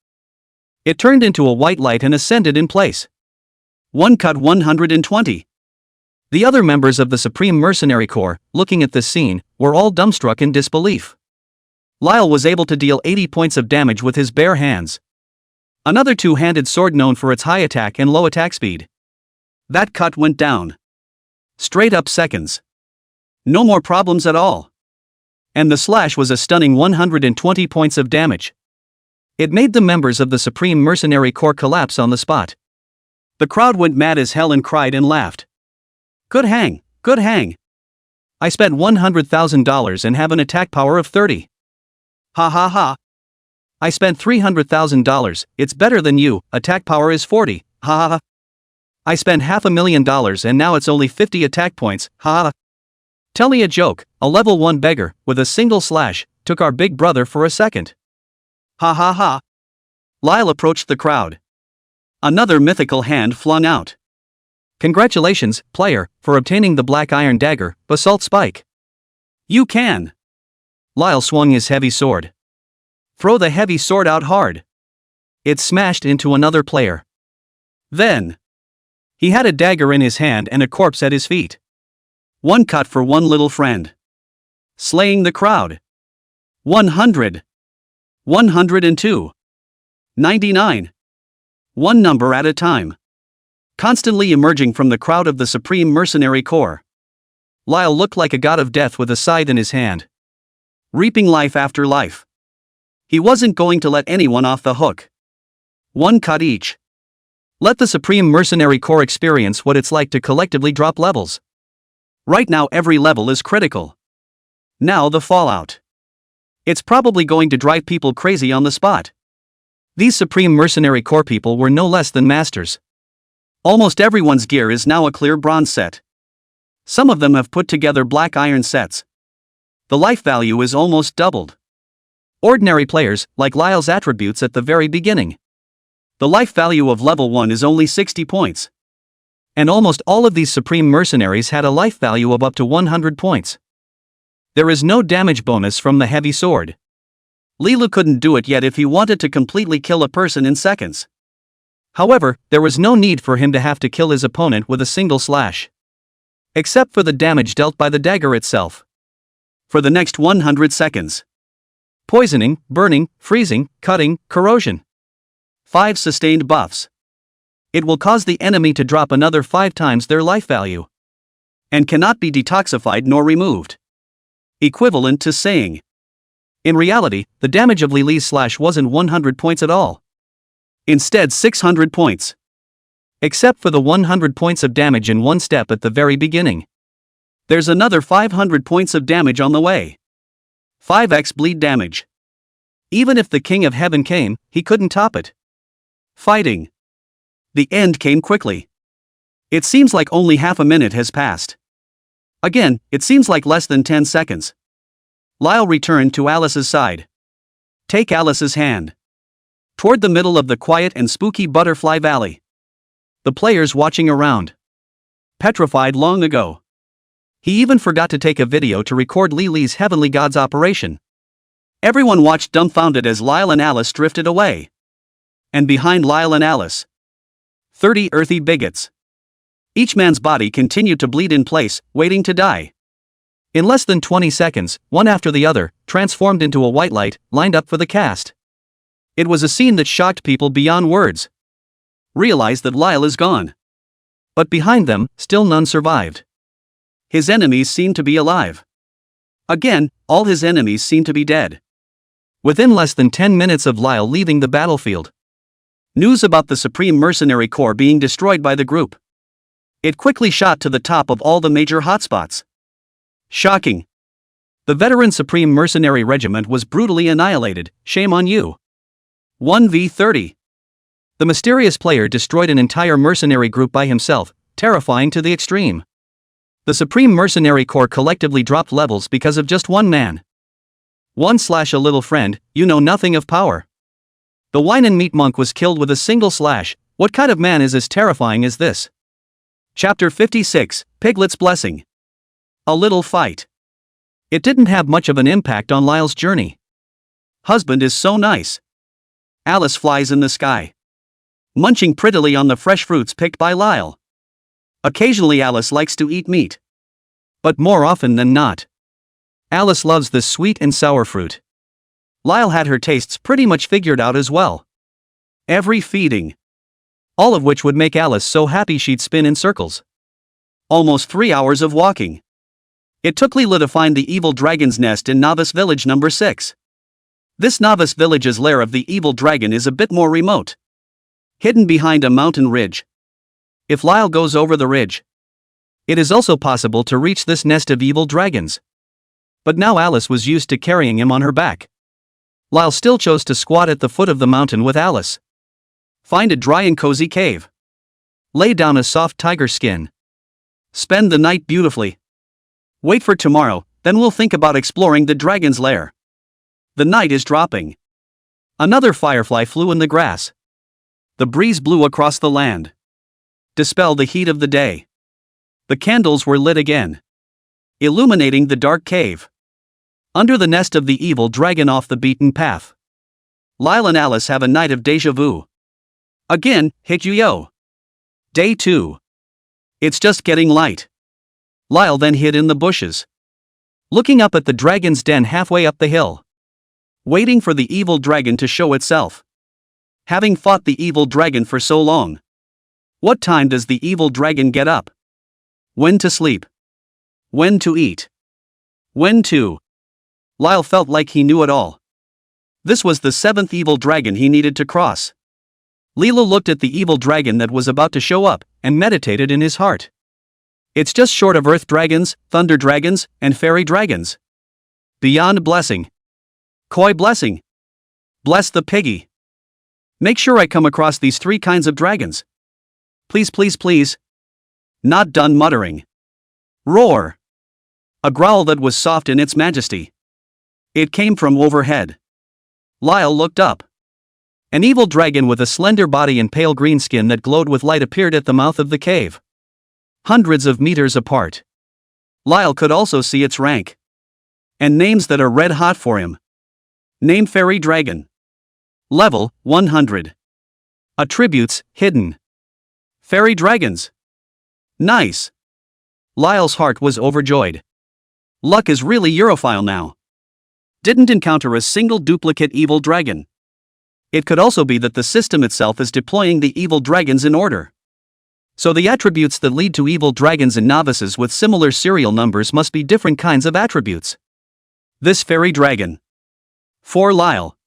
It turned into a white light and ascended in place. 120. The other members of the Supreme Mercenary Corps, looking at this scene, were all dumbstruck in disbelief. Lyle was able to deal 80 points of damage with his bare hands. Another 2-handed sword known for its high attack and low attack speed. That cut went down. Straight up seconds. No more problems at all. And the slash was a stunning 120 points of damage. It made the members of the Supreme Mercenary Corps collapse on the spot. The crowd went mad as hell and cried and laughed. Good hang, good hang. I spent $100,000 and have an attack power of 30. Ha ha ha. I spent $300,000, it's better than you, attack power is 40, ha ha ha. I spent $500,000 and now it's only 50 attack points, ha. Tell me a joke, a level 1 beggar, with a single slash, took our big brother for a second. Ha ha ha. Lyle approached the crowd. Another mythical hand flung out. Congratulations, player, for obtaining the black iron dagger, basalt spike. You can. Lyle swung his heavy sword. Throw the heavy sword out hard. It smashed into another player. Then, he had a dagger in his hand and a corpse at his feet. One cut for one little friend. Slaying the crowd. 100. 102. 99. One number at a time. Constantly emerging from the crowd of the Supreme Mercenary Corps. Lyle looked like a god of death with a scythe in his hand. Reaping life after life. He wasn't going to let anyone off the hook. One cut each. Let the Supreme Mercenary Corps experience what it's like to collectively drop levels. Right now every level is critical. Now the fallout. It's probably going to drive people crazy on the spot. These Supreme Mercenary Corps people were no less than masters. Almost everyone's gear is now a clear bronze set. Some of them have put together black iron sets. The life value is almost doubled. Ordinary players, like Lyle's attributes at the very beginning. The life value of level 1 is only 60 points. And almost all of these Supreme Mercenaries had a life value of up to 100 points. There is no damage bonus from the heavy sword. Lilu couldn't do it yet if he wanted to completely kill a person in seconds. However, there was no need for him to have to kill his opponent with a single slash. Except for the damage dealt by the dagger itself. For the next 100 seconds. Poisoning, burning, freezing, cutting, corrosion. 5 sustained buffs. It will cause the enemy to drop another 5 times their life value. And cannot be detoxified nor removed. Equivalent to saying. In reality, the damage of Lily's slash wasn't 100 points at all. Instead 600 points. Except for the 100 points of damage in one step at the very beginning. There's another 500 points of damage on the way. 5x bleed damage. Even if the King of Heaven came, he couldn't top it. Fighting. The end came quickly. It seems like only half a minute has passed. Again, it seems like less than 10 seconds. Lyle returned to Alice's side. Take Alice's hand. Toward the middle of the quiet and spooky Butterfly Valley. The players watching around. Petrified long ago. He even forgot to take a video to record Lily's Heavenly Gods operation. Everyone watched dumbfounded as Lyle and Alice drifted away. And behind Lyle and Alice, 30 earthy bigots. Each man's body continued to bleed in place, waiting to die. In less than 20 seconds, one after the other, transformed into a white light, lined up for the cast. It was a scene that shocked people beyond words. Realize that Lyle is gone. But behind them, still none survived. His enemies seemed to be alive. Again, all his enemies seemed to be dead. Within less than 10 minutes of Lyle leaving the battlefield. News about the Supreme Mercenary Corps being destroyed by the group. It quickly shot to the top of all the major hotspots. Shocking. The veteran Supreme Mercenary Regiment was brutally annihilated, shame on you. 1v30. The mysterious player destroyed an entire mercenary group by himself, terrifying to the extreme. The Supreme Mercenary Corps collectively dropped levels because of just one man. A little friend, you know nothing of power. The wine and meat monk was killed with a single slash. What kind of man is as terrifying as this? Chapter 56, Piglet's Blessing. A little fight. It didn't have much of an impact on Lyle's journey. Husband is so nice. Alice flies in the sky. Munching prettily on the fresh fruits picked by Lyle. Occasionally Alice likes to eat meat. But more often than not, Alice loves the sweet and sour fruit. Lyle had her tastes pretty much figured out as well. Every feeding. All of which would make Alice so happy she'd spin in circles. Almost 3 hours of walking. It took Lila to find the evil dragon's nest in Novice Village number 6. This Novice Village's lair of the evil dragon is a bit more remote. Hidden behind a mountain ridge. If Lyle goes over the ridge, it is also possible to reach this nest of evil dragons. But now Alice was used to carrying him on her back. Lyle still chose to squat at the foot of the mountain with Alice. Find a dry and cozy cave. Lay down a soft tiger skin. Spend the night beautifully. Wait for tomorrow, then we'll think about exploring the dragon's lair. The night is dropping. Another firefly flew in the grass. The breeze blew across the land. Dispel the heat of the day. The candles were lit again, illuminating the dark cave. Under the nest of the evil dragon off the beaten path. Lyle and Alice have a night of deja vu. Again, hit you yo. Day 2. It's just getting light. Lyle then hid in the bushes, looking up at the dragon's den halfway up the hill, waiting for the evil dragon to show itself. Having fought the evil dragon for so long, what time does the evil dragon get up? When to sleep? When to eat? When to? Lyle felt like he knew it all. This was the 7th evil dragon he needed to cross. Lilo looked at the evil dragon that was about to show up, and meditated in his heart. It's just short of earth dragons, thunder dragons, and fairy dragons. Beyond blessing. Koi blessing. Bless the piggy. Make sure I come across these 3 kinds of dragons. Please, please, please. Not done muttering. Roar. A growl that was soft in its majesty. It came from overhead. Lyle looked up. An evil dragon with a slender body and pale green skin that glowed with light appeared at the mouth of the cave. Hundreds of meters apart. Lyle could also see its rank. And names that are red hot for him. Name Fairy Dragon. Level, 100. Attributes, hidden. Fairy Dragons. Nice. Lyle's heart was overjoyed. Luck is really Europhile now. Didn't encounter a single duplicate evil dragon. It could also be that the system itself is deploying the evil dragons in order. So the attributes that lead to evil dragons and novices with similar serial numbers must be different kinds of attributes. This fairy dragon. For Lyle.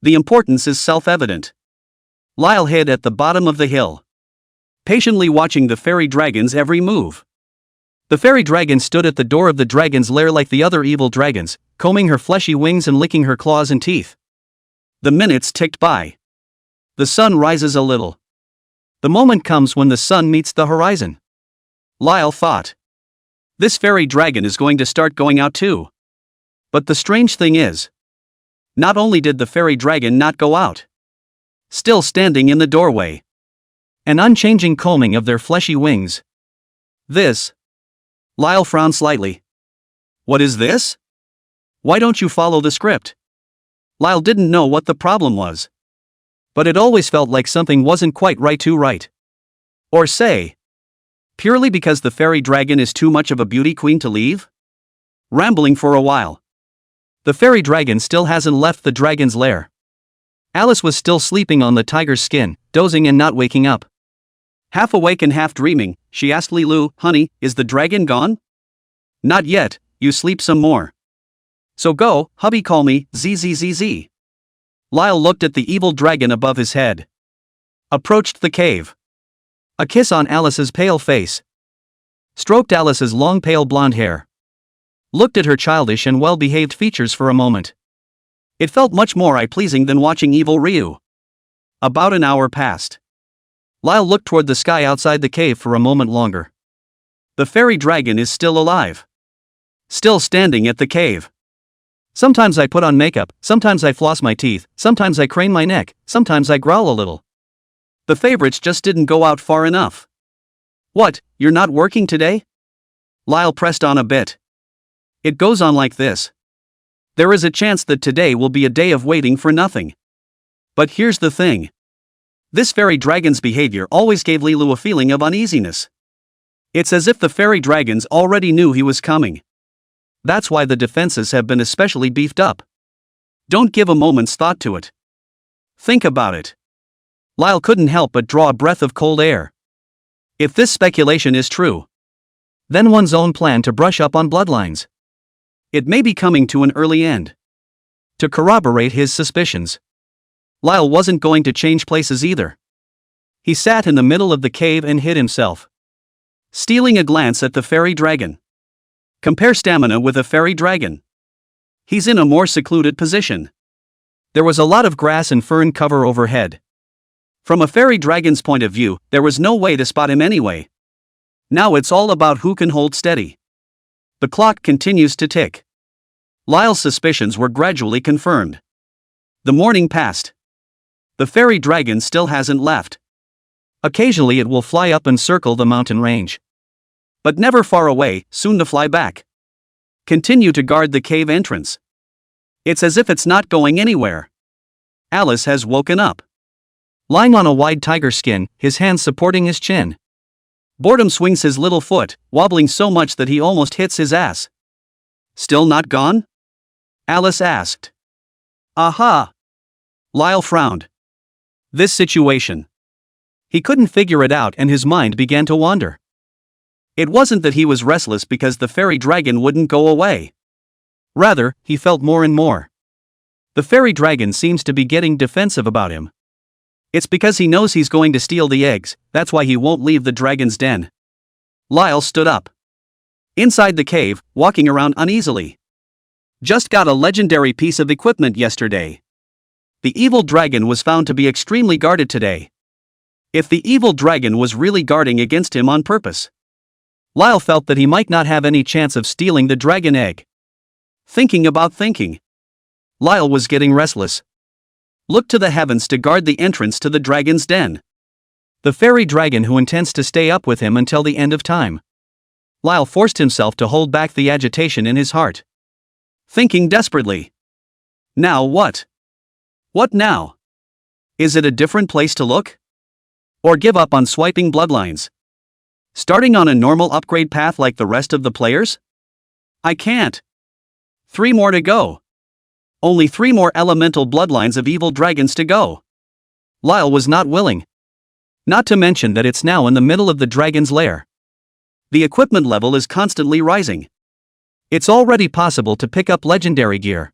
The importance is self-evident. Lyle hid at the bottom of the hill, patiently watching the fairy dragon's every move. The fairy dragon stood at the door of the dragon's lair like the other evil dragons, combing her fleshy wings and licking her claws and teeth. The minutes ticked by. The sun rises a little. The moment comes when the sun meets the horizon. Lyle thought. This fairy dragon is going to start going out too. But the strange thing is, not only did the fairy dragon not go out, still standing in the doorway, an unchanging combing of their fleshy wings. This. Lyle frowned slightly. What is this? Why don't you follow the script? Lyle didn't know what the problem was. But it always felt like something wasn't quite right too right. Or say, purely because the fairy dragon is too much of a beauty queen to leave? Rambling for a while. The fairy dragon still hasn't left the dragon's lair. Alice was still sleeping on the tiger's skin, dozing and not waking up. Half awake and half dreaming, she asked Lilu, "Honey, is the dragon gone?" "Not yet, you sleep some more." "So go, hubby, call me, zzz." Lyle looked at the evil dragon above his head. Approached the cave. A kiss on Alice's pale face. Stroked Alice's long pale blonde hair. Looked at her childish and well-behaved features for a moment. It felt much more eye-pleasing than watching evil Ryu. About an hour passed. Lyle looked toward the sky outside the cave for a moment longer. The fairy dragon is still alive. Still standing at the cave. Sometimes I put on makeup, sometimes I floss my teeth, sometimes I crane my neck, sometimes I growl a little. The favorites just didn't go out far enough. What, you're not working today? Lyle pressed on a bit. It goes on like this. There is a chance that today will be a day of waiting for nothing. But here's the thing. This fairy dragon's behavior always gave Lilu a feeling of uneasiness. It's as if the fairy dragons already knew he was coming. That's why the defenses have been especially beefed up. Don't give a moment's thought to it. Think about it. Lyle couldn't help but draw a breath of cold air. If this speculation is true, then one's own plan to brush up on bloodlines. It may be coming to an early end. To corroborate his suspicions, Lyle wasn't going to change places either. He sat in the middle of the cave and hid himself, stealing a glance at the fairy dragon. Compare stamina with a fairy dragon. He's in a more secluded position. There was a lot of grass and fern cover overhead. From a fairy dragon's point of view, there was no way to spot him anyway. Now it's all about who can hold steady. The clock continues to tick. Lyle's suspicions were gradually confirmed. The morning passed. The fairy dragon still hasn't left. Occasionally it will fly up and circle the mountain range. But never far away, soon to fly back. Continue to guard the cave entrance. It's as if it's not going anywhere. Alice has woken up. Lying on a wide tiger skin, his hands supporting his chin. Boredom swings his little foot, wobbling so much that he almost hits his ass. Still not gone? Alice asked. Aha! Lyle frowned. This situation. He couldn't figure it out and his mind began to wander. It wasn't that he was restless because the fairy dragon wouldn't go away. Rather, he felt more and more. The fairy dragon seems to be getting defensive about him. It's because he knows he's going to steal the eggs, that's why he won't leave the dragon's den. Lyle stood up. Inside the cave, walking around uneasily. Just got a legendary piece of equipment yesterday. The evil dragon was found to be extremely guarded today. If the evil dragon was really guarding against him on purpose, Lyle felt that he might not have any chance of stealing the dragon egg. Thinking about thinking. Lyle was getting restless. Looked to the heavens to guard the entrance to the dragon's den. The fairy dragon who intends to stay up with him until the end of time. Lyle forced himself to hold back the agitation in his heart. Thinking desperately. Now what? What now? Is it a different place to look? Or give up on swiping bloodlines? Starting on a normal upgrade path like the rest of the players? I can't. 3 more to go. Only 3 more elemental bloodlines of evil dragons to go. Lyle was not willing. Not to mention that it's now in the middle of the dragon's lair. The equipment level is constantly rising. It's already possible to pick up legendary gear.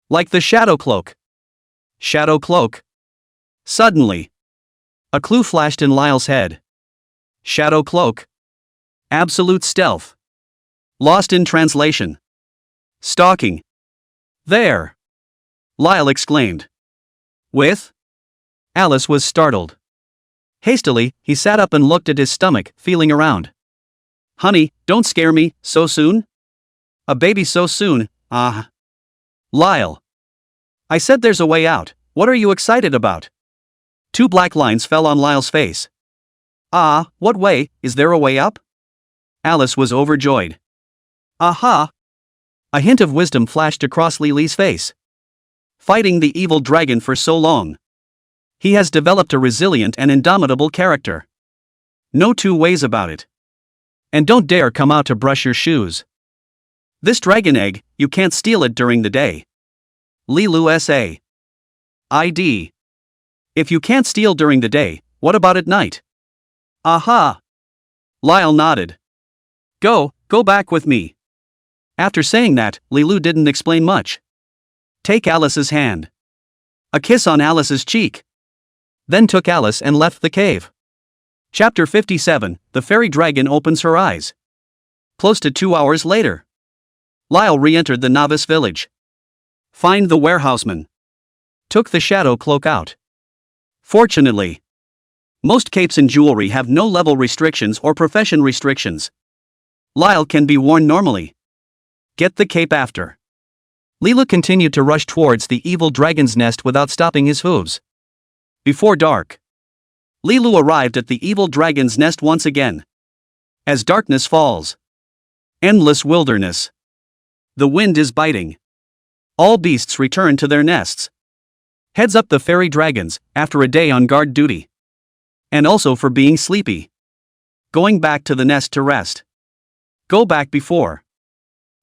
Like the Shadow Cloak. Shadow Cloak? Suddenly, a clue flashed in Lyle's head. Shadow Cloak. Absolute stealth. Lost in translation. Stalking. There! Lyle exclaimed. With? Alice was startled. Hastily, he sat up and looked at his stomach, feeling around. Honey, don't scare me, so soon? A baby so soon, ah. Lyle. I said there's a way out, what are you excited about? 2 black lines fell on Lyle's face. Ah, what way, is there a way up? Alice was overjoyed. Aha! A hint of wisdom flashed across Lily's face. Fighting the evil dragon for so long. He has developed a resilient and indomitable character. No 2 ways about it. And don't dare come out to brush your shoes. This dragon egg, you can't steal it during the day. Lilu S.A. ID. If you can't steal during the day, what about at night? Aha! Lyle nodded. Go back with me. After saying that, Lilu didn't explain much. Take Alice's hand. A kiss on Alice's cheek. Then took Alice and left the cave. Chapter 57, The Fairy Dragon Opens Her Eyes. Close to 2 hours later. Lyle re-entered the novice village. Find the warehouseman. Took the shadow cloak out. Fortunately, most capes and jewelry have no level restrictions or profession restrictions. Lyle can be worn normally. Get the cape after. Leela continued to rush towards the evil dragon's nest without stopping his hooves. Before dark, Lilu arrived at the evil dragon's nest once again. As darkness falls. Endless wilderness. The wind is biting. All beasts return to their nests. Heads up the fairy dragons, after a day on guard duty. And also for being sleepy. Going back to the nest to rest. Go back before.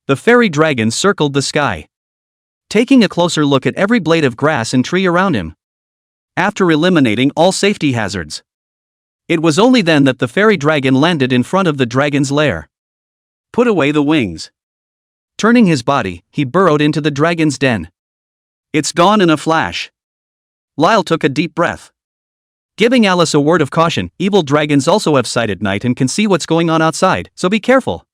The fairy dragon circled the sky. Taking a closer look at every blade of grass and tree around him. After eliminating all safety hazards. It was only then that the fairy dragon landed in front of the dragon's lair. Put away the wings. Turning his body, he burrowed into the dragon's den. It's gone in a flash. Lyle took a deep breath. Giving Alice a word of caution, evil dragons also have sight at night and can see what's going on outside, so be careful.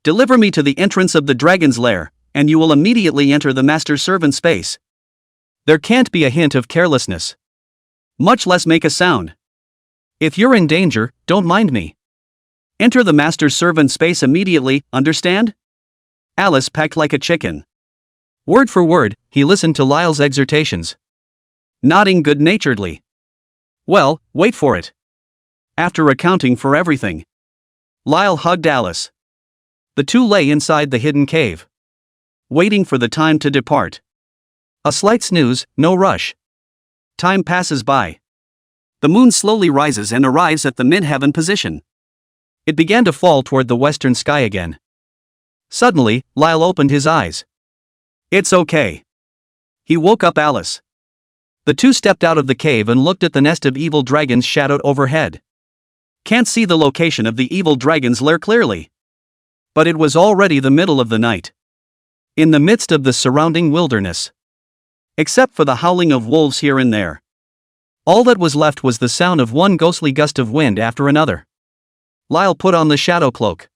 Deliver me to the entrance of the dragon's lair, and you will immediately enter the master servant space. There can't be a hint of carelessness. Much less make a sound. If you're in danger, don't mind me. Enter the master's servant space immediately, understand? Alice pecked like a chicken. Word for word, he listened to Lyle's exhortations, nodding good-naturedly. Well, wait for it. After accounting for everything, Lyle hugged Alice. The two lay inside the hidden cave, waiting for the time to depart. A slight snooze, no rush. Time passes by. The moon slowly rises and arrives at the mid-heaven position. It began to fall toward the western sky again. Suddenly, Lyle opened his eyes. It's okay. He woke up Alice. The two stepped out of the cave and looked at the nest of evil dragons shadowed overhead. Can't see the location of the evil dragon's lair clearly. But it was already the middle of the night, in the midst of the surrounding wilderness. Except for the howling of wolves here and there, all that was left was the sound of one ghostly gust of wind after another. Lyle put on the shadow cloak,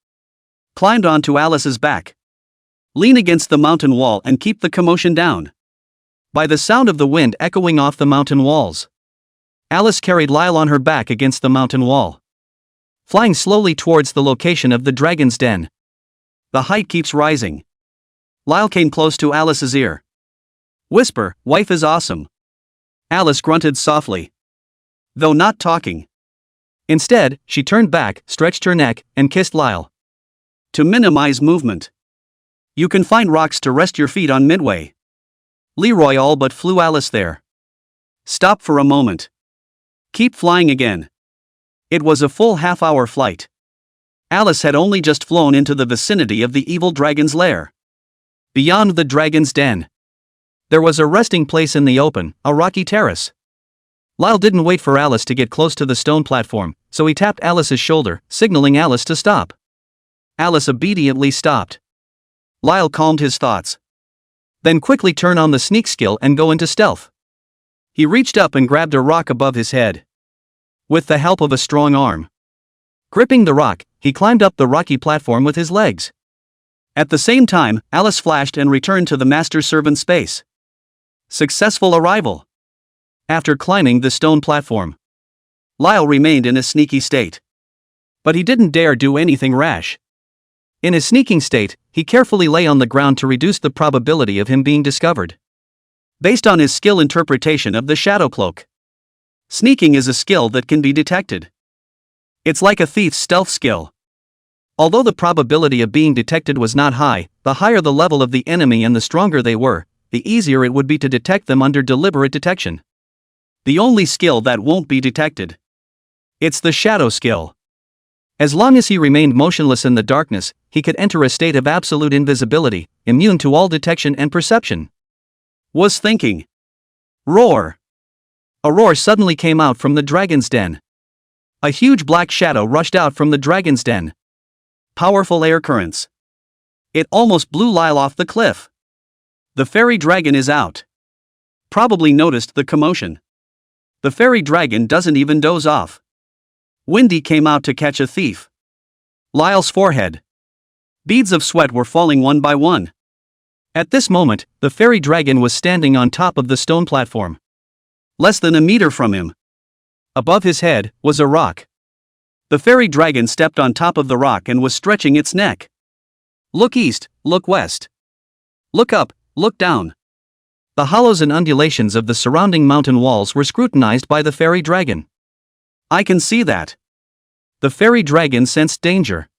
climbed onto Alice's back. Lean against the mountain wall and keep the commotion down. By the sound of the wind echoing off the mountain walls, Alice carried Lyle on her back against the mountain wall, flying slowly towards the location of the dragon's den. The height keeps rising. Lyle came close to Alice's ear. Whisper, wife is awesome. Alice grunted softly, though not talking. Instead, she turned back, stretched her neck, and kissed Lyle. To minimize movement. You can find rocks to rest your feet on midway. Leroy all but flew Alice there. Stop for a moment. Keep flying again. It was a full half-hour flight. Alice had only just flown into the vicinity of the evil dragon's lair. Beyond the dragon's den, there was a resting place in the open, a rocky terrace. Lyle didn't wait for Alice to get close to the stone platform, so he tapped Alice's shoulder, signaling Alice to stop. Alice obediently stopped. Lyle calmed his thoughts. Then quickly turn on the sneak skill and go into stealth. He reached up and grabbed a rock above his head. With the help of a strong arm, gripping the rock, he climbed up the rocky platform with his legs. At the same time, Alice flashed and returned to the master's servant space. Successful arrival. After climbing the stone platform, Lyle remained in a sneaky state. But he didn't dare do anything rash. In his sneaking state, he carefully lay on the ground to reduce the probability of him being discovered. Based on his skill interpretation of the shadow cloak, sneaking is a skill that can be detected. It's like a thief's stealth skill. Although the probability of being detected was not high, the higher the level of the enemy and the stronger they were, the easier it would be to detect them under deliberate detection. The only skill that won't be detected. It's the shadow skill. As long as he remained motionless in the darkness, he could enter a state of absolute invisibility, immune to all detection and perception. Was thinking. Roar. A roar suddenly came out from the dragon's den. A huge black shadow rushed out from the dragon's den. Powerful air currents. It almost blew Lyle off the cliff. The fairy dragon is out. Probably noticed the commotion. The fairy dragon doesn't even doze off. Windy came out to catch a thief. Lyle's forehead. Beads of sweat were falling one by one. At this moment, the fairy dragon was standing on top of the stone platform, less than a meter from him. Above his head was a rock. The fairy dragon stepped on top of the rock and was stretching its neck. Look east, look west. Look up, look down. The hollows and undulations of the surrounding mountain walls were scrutinized by the fairy dragon. I can see that. The fairy dragon sensed danger.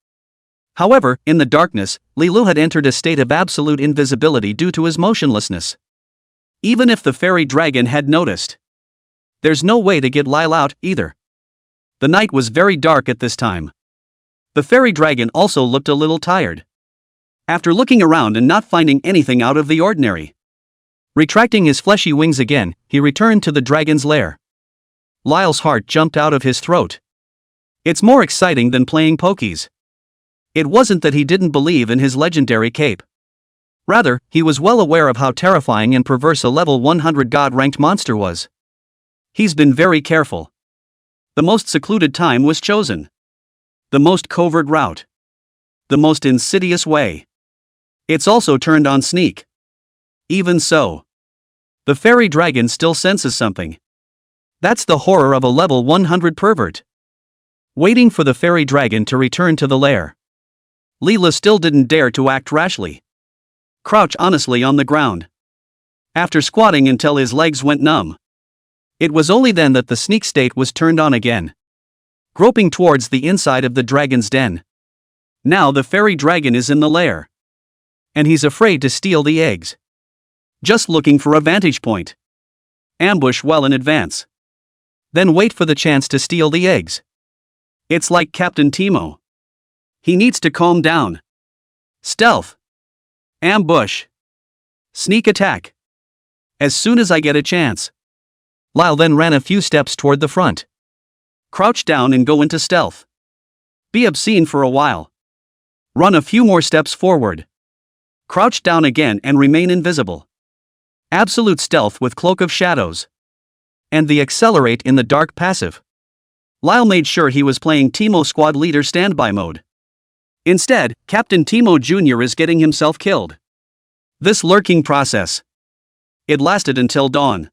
However, in the darkness, Lilu had entered a state of absolute invisibility due to his motionlessness. Even if the fairy dragon had noticed, there's no way to get Lyle out, either. The night was very dark at this time. The fairy dragon also looked a little tired. After looking around and not finding anything out of the ordinary, retracting his fleshy wings again, he returned to the dragon's lair. Lyle's heart jumped out of his throat. It's more exciting than playing pokies. It wasn't that he didn't believe in his legendary cape. Rather, he was well aware of how terrifying and perverse a level 100 god-ranked monster was. He's been very careful. The most secluded time was chosen. The most covert route. The most insidious way. It's also turned on sneak. Even so, the fairy dragon still senses something. That's the horror of a level 100 pervert. Waiting for the fairy dragon to return to the lair. Leela still didn't dare to act rashly. Crouch honestly on the ground. After squatting until his legs went numb. It was only then that the sneak state was turned on again. Groping towards the inside of the dragon's den. Now the fairy dragon is in the lair. And he's afraid to steal the eggs. Just looking for a vantage point. Ambush well in advance. Then wait for the chance to steal the eggs. It's like Captain Timo. He needs to calm down. Stealth. Ambush. Sneak attack. As soon as I get a chance. Lyle then ran a few steps toward the front. Crouch down and go into stealth. Be obscene for a while. Run a few more steps forward. Crouch down again and remain invisible. Absolute stealth with cloak of shadows. And the accelerate in the dark passive. Lyle made sure he was playing Timo Squad Leader standby mode. Instead, Captain Timo Jr. is getting himself killed. This lurking process. It lasted until dawn.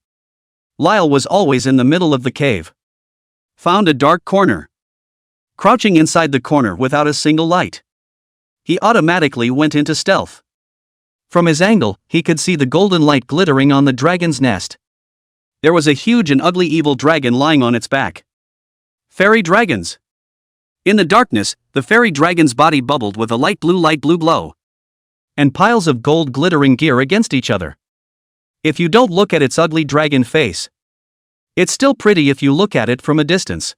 Lyle was always in the middle of the cave. Found a dark corner. Crouching inside the corner without a single light. He automatically went into stealth. From his angle, he could see the golden light glittering on the dragon's nest. There was a huge and ugly evil dragon lying on its back. Fairy dragons. In the darkness, the fairy dragon's body bubbled with a light blue glow. And piles of gold glittering gear against each other. If you don't look at its ugly dragon face. It's still pretty if you look at it from a distance.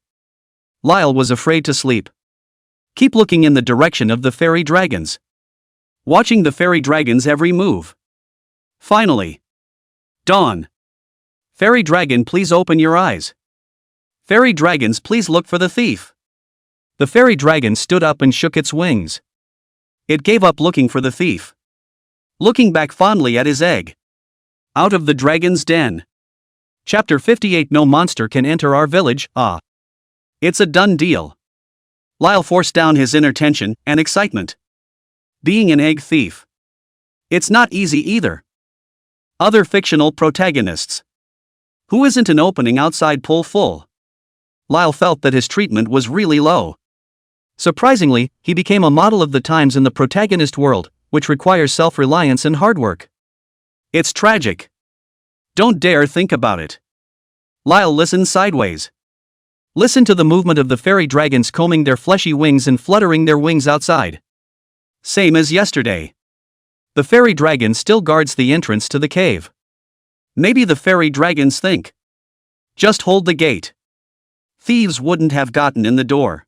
Lyle was afraid to sleep. Keep looking in the direction of the fairy dragons. Watching the fairy dragon's every move. Finally. Dawn. Fairy dragon, please open your eyes. Fairy dragons, please look for the thief. The fairy dragon stood up and shook its wings. It gave up looking for the thief. Looking back fondly at his egg. Out of the dragon's den. Chapter 58. No monster can enter our village. It's a done deal. Lyle forced down his inner tension and excitement. Being an egg thief. It's not easy either. Other fictional protagonists. Who isn't an opening outside pull full? Lyle felt that his treatment was really low. Surprisingly, he became a model of the times in the protagonist world, which requires self-reliance and hard work. It's tragic. Don't dare think about it. Lyle listened sideways. Listen to the movement of the fairy dragons combing their fleshy wings and fluttering their wings outside. Same as yesterday. The fairy dragon still guards the entrance to the cave. Maybe the fairy dragons think. Just hold the gate. Thieves wouldn't have gotten in the door.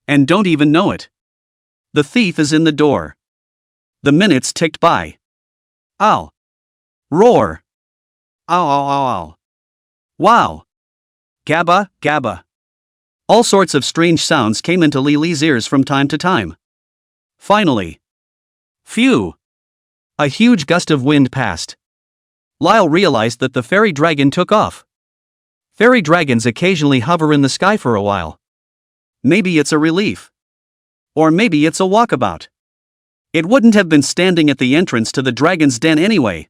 And don't even know it. The thief is in the door. The minutes ticked by. Ow. Roar. Ow, ow, ow, ow. Wow. Gabba, gabba. All sorts of strange sounds came into Lily's ears from time to time. Finally. Phew. A huge gust of wind passed. Lyle realized that the fairy dragon took off. Fairy dragons occasionally hover in the sky for a while. Maybe it's a relief. Or maybe it's a walkabout. It wouldn't have been standing at the entrance to the dragon's den anyway.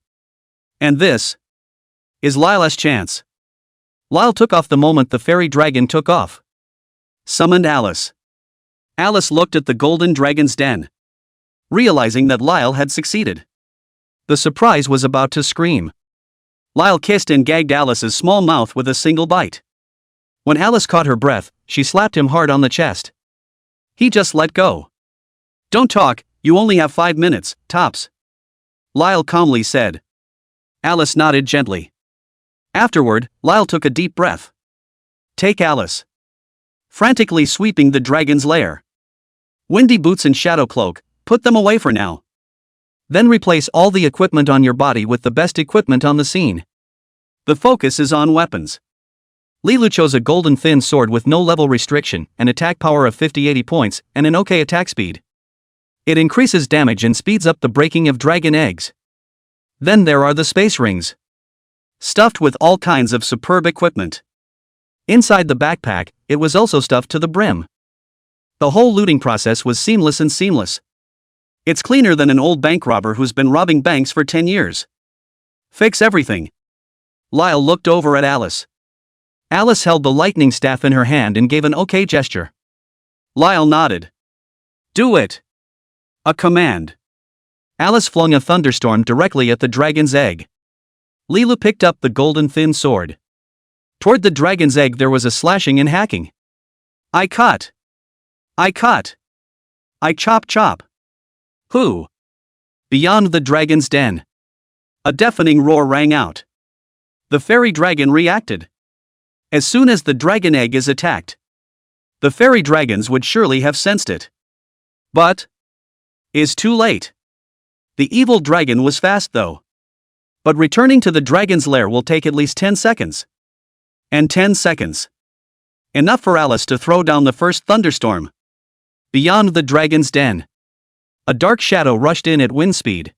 And this is Lila's chance. Lyle took off the moment the fairy dragon took off. Summoned Alice. Alice looked at the golden dragon's den. Realizing that Lyle had succeeded. The surprise was about to scream. Lyle kissed and gagged Alice's small mouth with a single bite. When Alice caught her breath, she slapped him hard on the chest. He just let go. Don't talk, you only have 5 minutes, tops. Lyle calmly said. Alice nodded gently. Afterward, Lyle took a deep breath. Take Alice. Frantically sweeping the dragon's lair. Windy boots and shadow cloak, put them away for now. Then replace all the equipment on your body with the best equipment on the scene. The focus is on weapons. Lilu chose a golden thin sword with no level restriction, an attack power of 50-80 points, and an okay attack speed. It increases damage and speeds up the breaking of dragon eggs. Then there are the space rings. Stuffed with all kinds of superb equipment. Inside the backpack, it was also stuffed to the brim. The whole looting process was seamless and seamless. It's cleaner than an old bank robber who's been robbing banks for 10 years. Fix everything. Lyle looked over at Alice. Alice held the lightning staff in her hand and gave an okay gesture. Lyle nodded. Do it! A command. Alice flung a thunderstorm directly at the dragon's egg. Lilu picked up the golden thin sword. Toward the dragon's egg there was a slashing and hacking. I cut! I cut! I chop chop! Who? Beyond the dragon's den. A deafening roar rang out. The fairy dragon reacted. As soon as the dragon egg is attacked, the fairy dragons would surely have sensed it. But is too late. The evil dragon was fast though. But returning to the dragon's lair will take at least 10 seconds. And 10 seconds. Enough for Alice to throw down the first thunderstorm. Beyond the dragon's den. A dark shadow rushed in at wind speed.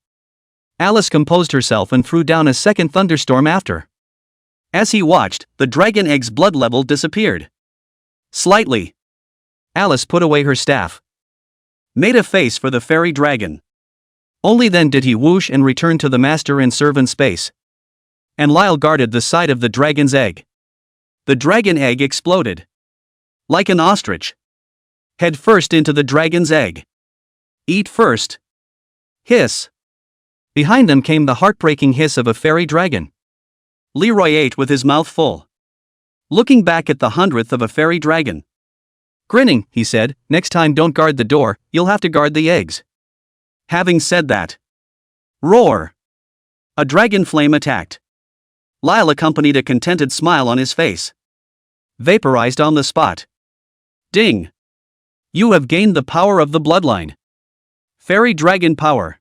Alice composed herself and threw down a second thunderstorm after. As he watched, the dragon egg's blood level disappeared. Slightly. Alice put away her staff. Made a face for the fairy dragon. Only then did he whoosh and return to the master and servant space. And Lyle guarded the side of the dragon's egg. The dragon egg exploded. Like an ostrich. Head first into the dragon's egg. Eat first. Hiss. Behind them came the heartbreaking hiss of a fairy dragon. Leroy ate with his mouth full. Looking back at the 100th of a fairy dragon. Grinning, he said, next time don't guard the door, you'll have to guard the eggs. Having said that. Roar! A dragon flame attacked. Lyle accompanied a contented smile on his face. Vaporized on the spot. Ding! You have gained the power of the bloodline. Fairy dragon power.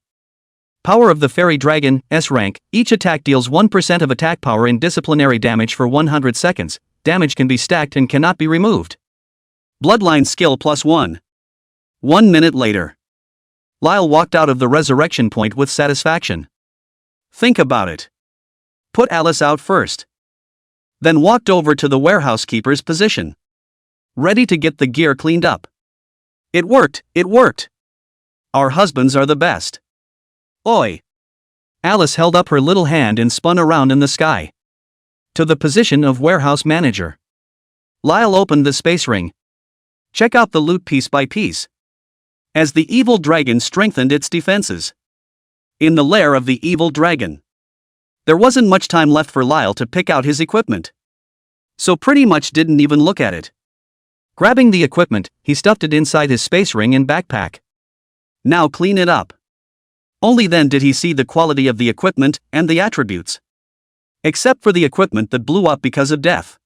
Power of the fairy dragon, S rank, each attack deals 1% of attack power in disciplinary damage for 100 seconds, damage can be stacked and cannot be removed. Bloodline skill +1. 1 minute later. Lyle walked out of the resurrection point with satisfaction. Think about it. Put Alice out first. Then walked over to the warehouse keeper's position. Ready to get the gear cleaned up. It worked, it worked. Our husbands are the best. Oi! Alice held up her little hand and spun around in the sky. To the position of warehouse manager. Lyle opened the space ring. Check out the loot piece by piece. As the evil dragon strengthened its defenses. In the lair of the evil dragon. There wasn't much time left for Lyle to pick out his equipment. So pretty much didn't even look at it. Grabbing the equipment, he stuffed it inside his space ring and backpack. Now clean it up. Only then did he see the quality of the equipment and the attributes. Except for the equipment that blew up because of death.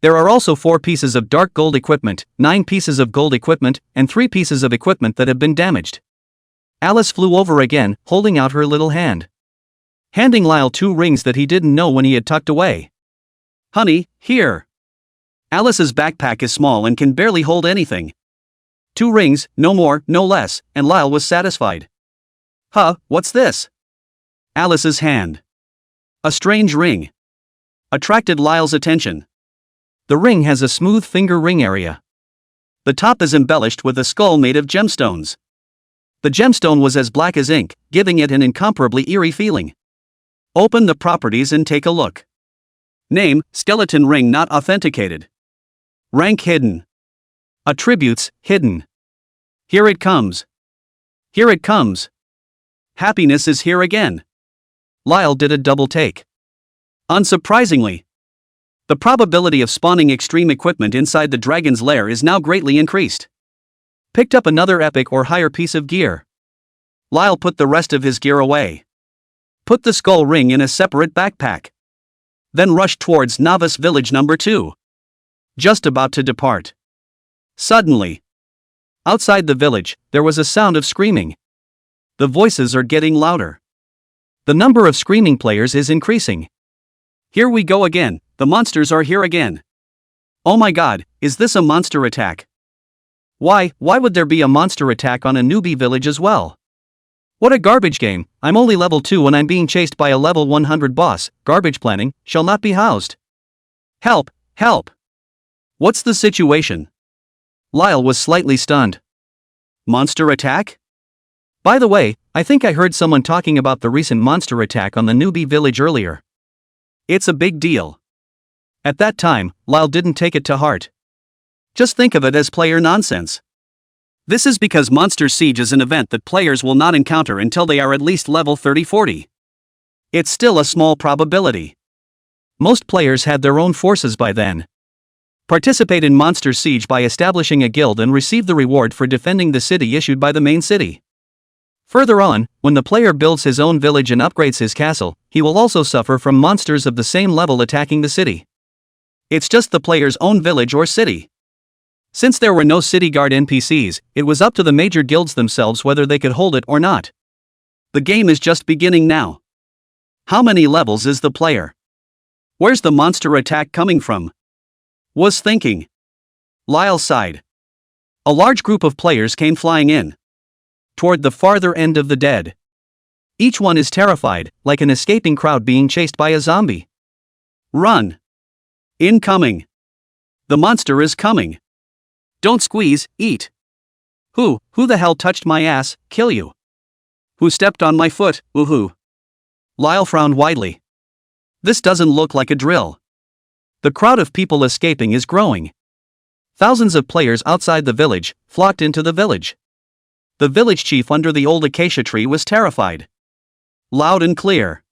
There are also 4 pieces of dark gold equipment, 9 pieces of gold equipment, and 3 pieces of equipment that have been damaged. Alice flew over again, holding out her little hand. Handing Lyle 2 rings that he didn't know when he had tucked away. Honey, here. Alice's backpack is small and can barely hold anything. 2 rings, no more, no less, and Lyle was satisfied. Huh, what's this? Alice's hand. A strange ring. Attracted Lyle's attention. The ring has a smooth finger ring area. The top is embellished with a skull made of gemstones. The gemstone was as black as ink, giving it an incomparably eerie feeling. Open the properties and take a look. Name, skeleton ring not authenticated. Rank hidden. Attributes, hidden. Here it comes. Here it comes. Happiness is here again. Lyle did a double take. Unsurprisingly, the probability of spawning extreme equipment inside the dragon's lair is now greatly increased. Picked up another epic or higher piece of gear. Lyle put the rest of his gear away. Put the skull ring in a separate backpack. Then rushed towards Novice Village number 2. Just about to depart. Suddenly, outside the village, there was a sound of screaming. The voices are getting louder. The number of screaming players is increasing. Here we go again, the monsters are here again. Oh my god, is this a monster attack? Why would there be a monster attack on a newbie village as well? What a garbage game, I'm only level 2 and I'm being chased by a level 100 boss, garbage planning, shall not be housed. Help, help! What's the situation? Lyle was slightly stunned. Monster attack? By the way, I think I heard someone talking about the recent monster attack on the newbie village earlier. It's a big deal. At that time, Lyle didn't take it to heart. Just think of it as player nonsense. This is because Monster Siege is an event that players will not encounter until they are at least level 30-40. It's still a small probability. Most players had their own forces by then. Participate in Monster Siege by establishing a guild and receive the reward for defending the city issued by the main city. Further on, when the player builds his own village and upgrades his castle, he will also suffer from monsters of the same level attacking the city. It's just the player's own village or city. Since there were no city guard NPCs, it was up to the major guilds themselves whether they could hold it or not. The game is just beginning now. How many levels is the player? Where's the monster attack coming from? Was thinking. Lyle sighed. A large group of players came flying in. Toward the farther end of the dead. Each one is terrified, like an escaping crowd being chased by a zombie. Run! Incoming! The monster is coming! Don't squeeze, eat! Who the hell touched my ass, kill you? Who stepped on my foot, woohoo? Lyle frowned widely. This doesn't look like a drill. The crowd of people escaping is growing. Thousands of players outside the village flocked into the village. The village chief under the old acacia tree was terrified. Loud and clear.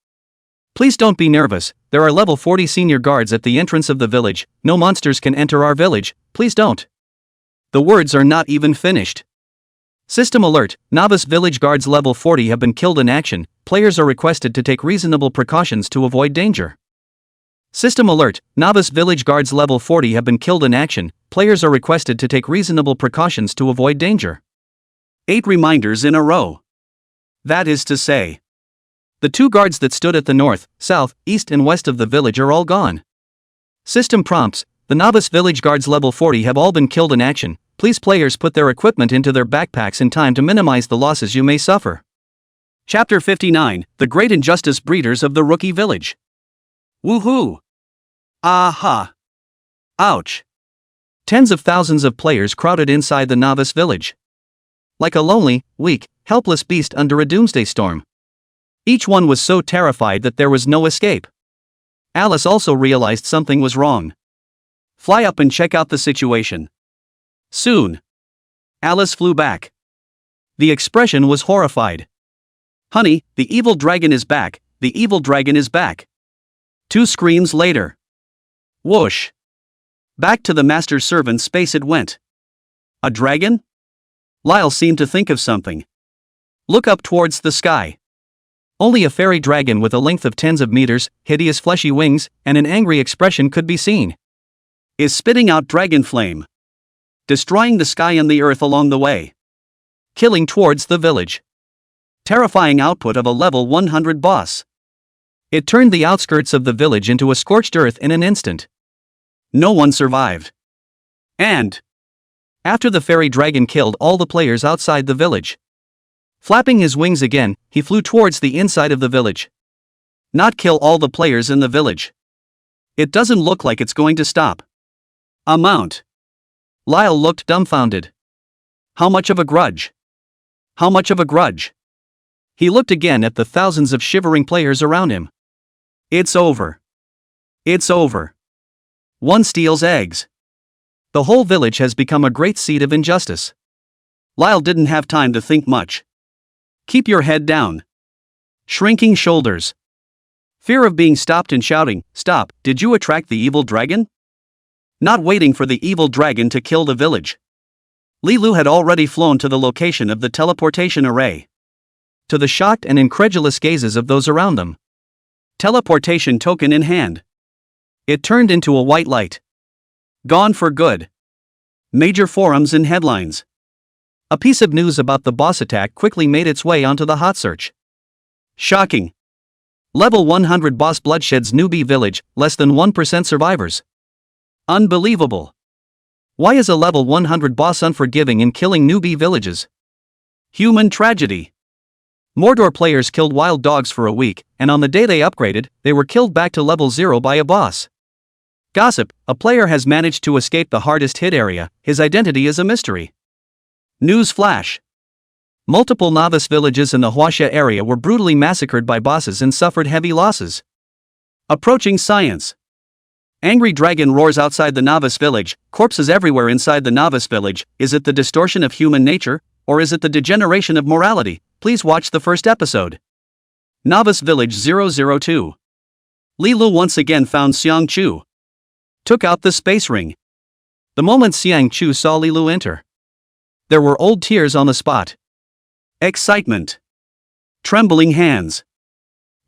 Please don't be nervous, there are level 40 senior guards at the entrance of the village, no monsters can enter our village, please don't. The words are not even finished. System alert, novice village guards level 40 have been killed in action, players are requested to take reasonable precautions to avoid danger. System alert, novice village guards level 40 have been killed in action, players are requested to take reasonable precautions to avoid danger. 8 reminders in a row. That is to say, the 2 guards that stood at the north, south, east and west of the village are all gone. System prompts, the novice village guards level 40 have all been killed in action, please players put their equipment into their backpacks in time to minimize the losses you may suffer. Chapter 59, The Great Injustice Breeders of the Rookie Village. Woohoo! Aha! Ouch! Tens of thousands of players crowded inside the novice village. Like a lonely, weak, helpless beast under a doomsday storm. Each one was so terrified that there was no escape. Alice also realized something was wrong. Fly up and check out the situation. Soon. Alice flew back. The expression was horrified. Honey, the evil dragon is back, the evil dragon is back. 2 screams later. Whoosh. Back to the master servant's space it went. A dragon? Lyle seemed to think of something. Look up towards the sky. Only a fairy dragon with a length of tens of meters, hideous fleshy wings, and an angry expression could be seen. Is spitting out dragon flame. Destroying the sky and the earth along the way. Killing towards the village. Terrifying output of a level 100 boss. It turned the outskirts of the village into a scorched earth in an instant. No one survived. And after the fairy dragon killed all the players outside the village. Flapping his wings again, he flew towards the inside of the village. Not kill all the players in the village. It doesn't look like it's going to stop. Amount. Lyle looked dumbfounded. How much of a grudge? How much of a grudge? He looked again at the thousands of shivering players around him. It's over. It's over. One steals eggs. The whole village has become a great seat of injustice. Lyle didn't have time to think much. Keep your head down. Shrinking shoulders. Fear of being stopped and shouting, stop, did you attract the evil dragon? Not waiting for the evil dragon to kill the village. Lilu had already flown to the location of the teleportation array. To the shocked and incredulous gazes of those around them. Teleportation token in hand. It turned into a white light. Gone for good. Major forums and headlines. A piece of news about the boss attack quickly made its way onto the hot search. Shocking. Level 100 boss bloodsheds newbie village, less than 1% survivors. Unbelievable. Why is a level 100 boss unforgiving in killing newbie villages? Human tragedy. Mordor players killed wild dogs for a week, and on the day they upgraded, they were killed back to level 0 by a boss. Gossip, a player has managed to escape the hardest hit area, his identity is a mystery. News flash. Multiple novice villages in the Huaxia area were brutally massacred by bosses and suffered heavy losses. Approaching science. Angry dragon roars outside the novice village, corpses everywhere inside the novice village. Is it the distortion of human nature, or is it the degeneration of morality? Please watch the first episode. Novice Village 002. Li Lu once again found Xiang Chu. Took out the space ring. The moment Xiang Chu saw Li Lu enter, there were old tears on the spot. Excitement. Trembling hands.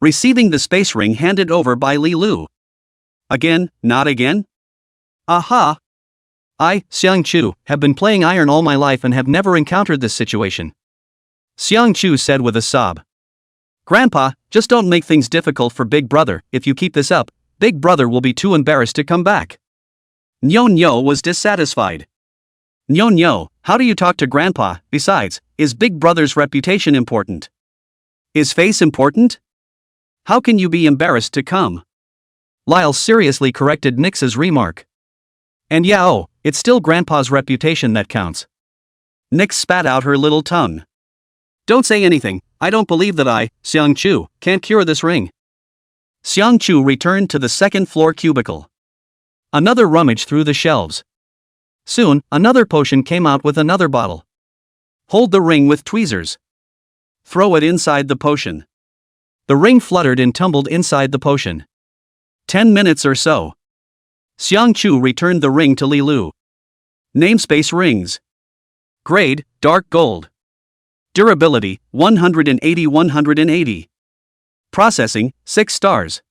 Receiving the space ring handed over by Li Lu. Again, not again? Aha! I, Xiang Chu, have been playing iron all my life and have never encountered this situation. Xiang Chu said with a sob. Grandpa, just don't make things difficult for Big Brother. If you keep this up, Big Brother will be too embarrassed to come back. Nyo Nyo was dissatisfied. Nyo Nyo, how do you talk to Grandpa? Besides, is Big Brother's reputation important? Is face important? How can you be embarrassed to come? Lyle seriously corrected Nix's remark. And yeah, oh, it's still Grandpa's reputation that counts. Nix spat out her little tongue. Don't say anything, I don't believe that I, Xiang Chu, can't cure this ring. Xiang Chu returned to the second floor cubicle. Another rummage through the shelves. Soon, another potion came out with another bottle. Hold the ring with tweezers. Throw it inside the potion. The ring fluttered and tumbled inside the potion. 10 minutes or so. Xiang Chu returned the ring to Li Lu. Namespace rings. Grade, dark gold. Durability, 180/180. Processing, 6 stars.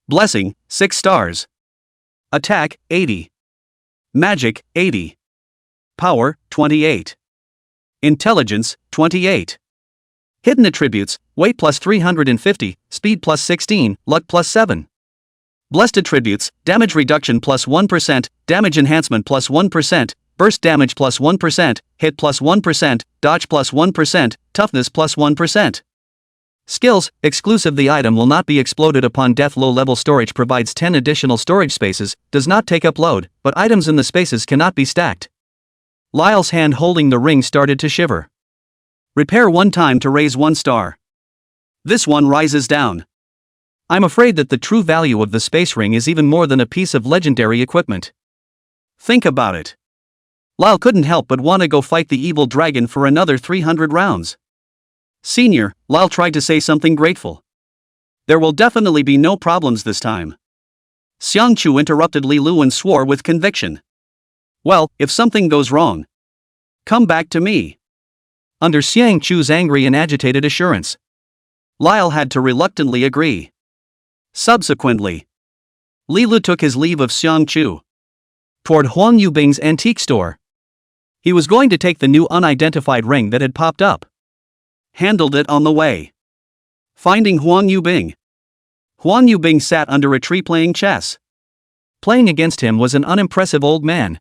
Blessing, 6 stars. Attack, 80. Magic, 80. Power, 28. Intelligence, 28. Hidden attributes, weight plus 350, speed plus 16, luck plus 7. Blessed attributes, damage reduction plus 1%, damage enhancement plus 1%, burst damage plus 1%, hit plus 1%, dodge plus 1%, toughness plus 1%. Skills, exclusive. The item will not be exploded upon death. Low-level storage provides 10 additional storage spaces, does not take up load, but items in the spaces cannot be stacked. Lyle's hand holding the ring started to shiver. Repair 1 time to raise 1 star. This one rises down. I'm afraid that the true value of the space ring is even more than a piece of legendary equipment. Think about it. Lyle couldn't help but want to go fight the evil dragon for another 300 rounds. Senior, Lyle tried to say something grateful. There will definitely be no problems this time. Xiang Chu interrupted Li Lu and swore with conviction. Well, if something goes wrong, come back to me. Under Xiang Chu's angry and agitated assurance, Lyle had to reluctantly agree. Subsequently, Li Lu took his leave of Xiang Chu toward Huang Yubing's antique store. He was going to take the new unidentified ring that had popped up. Handled it on the way. Finding Huang Yubing. Huang Yubing sat under a tree playing chess. Playing against him was an unimpressive old man.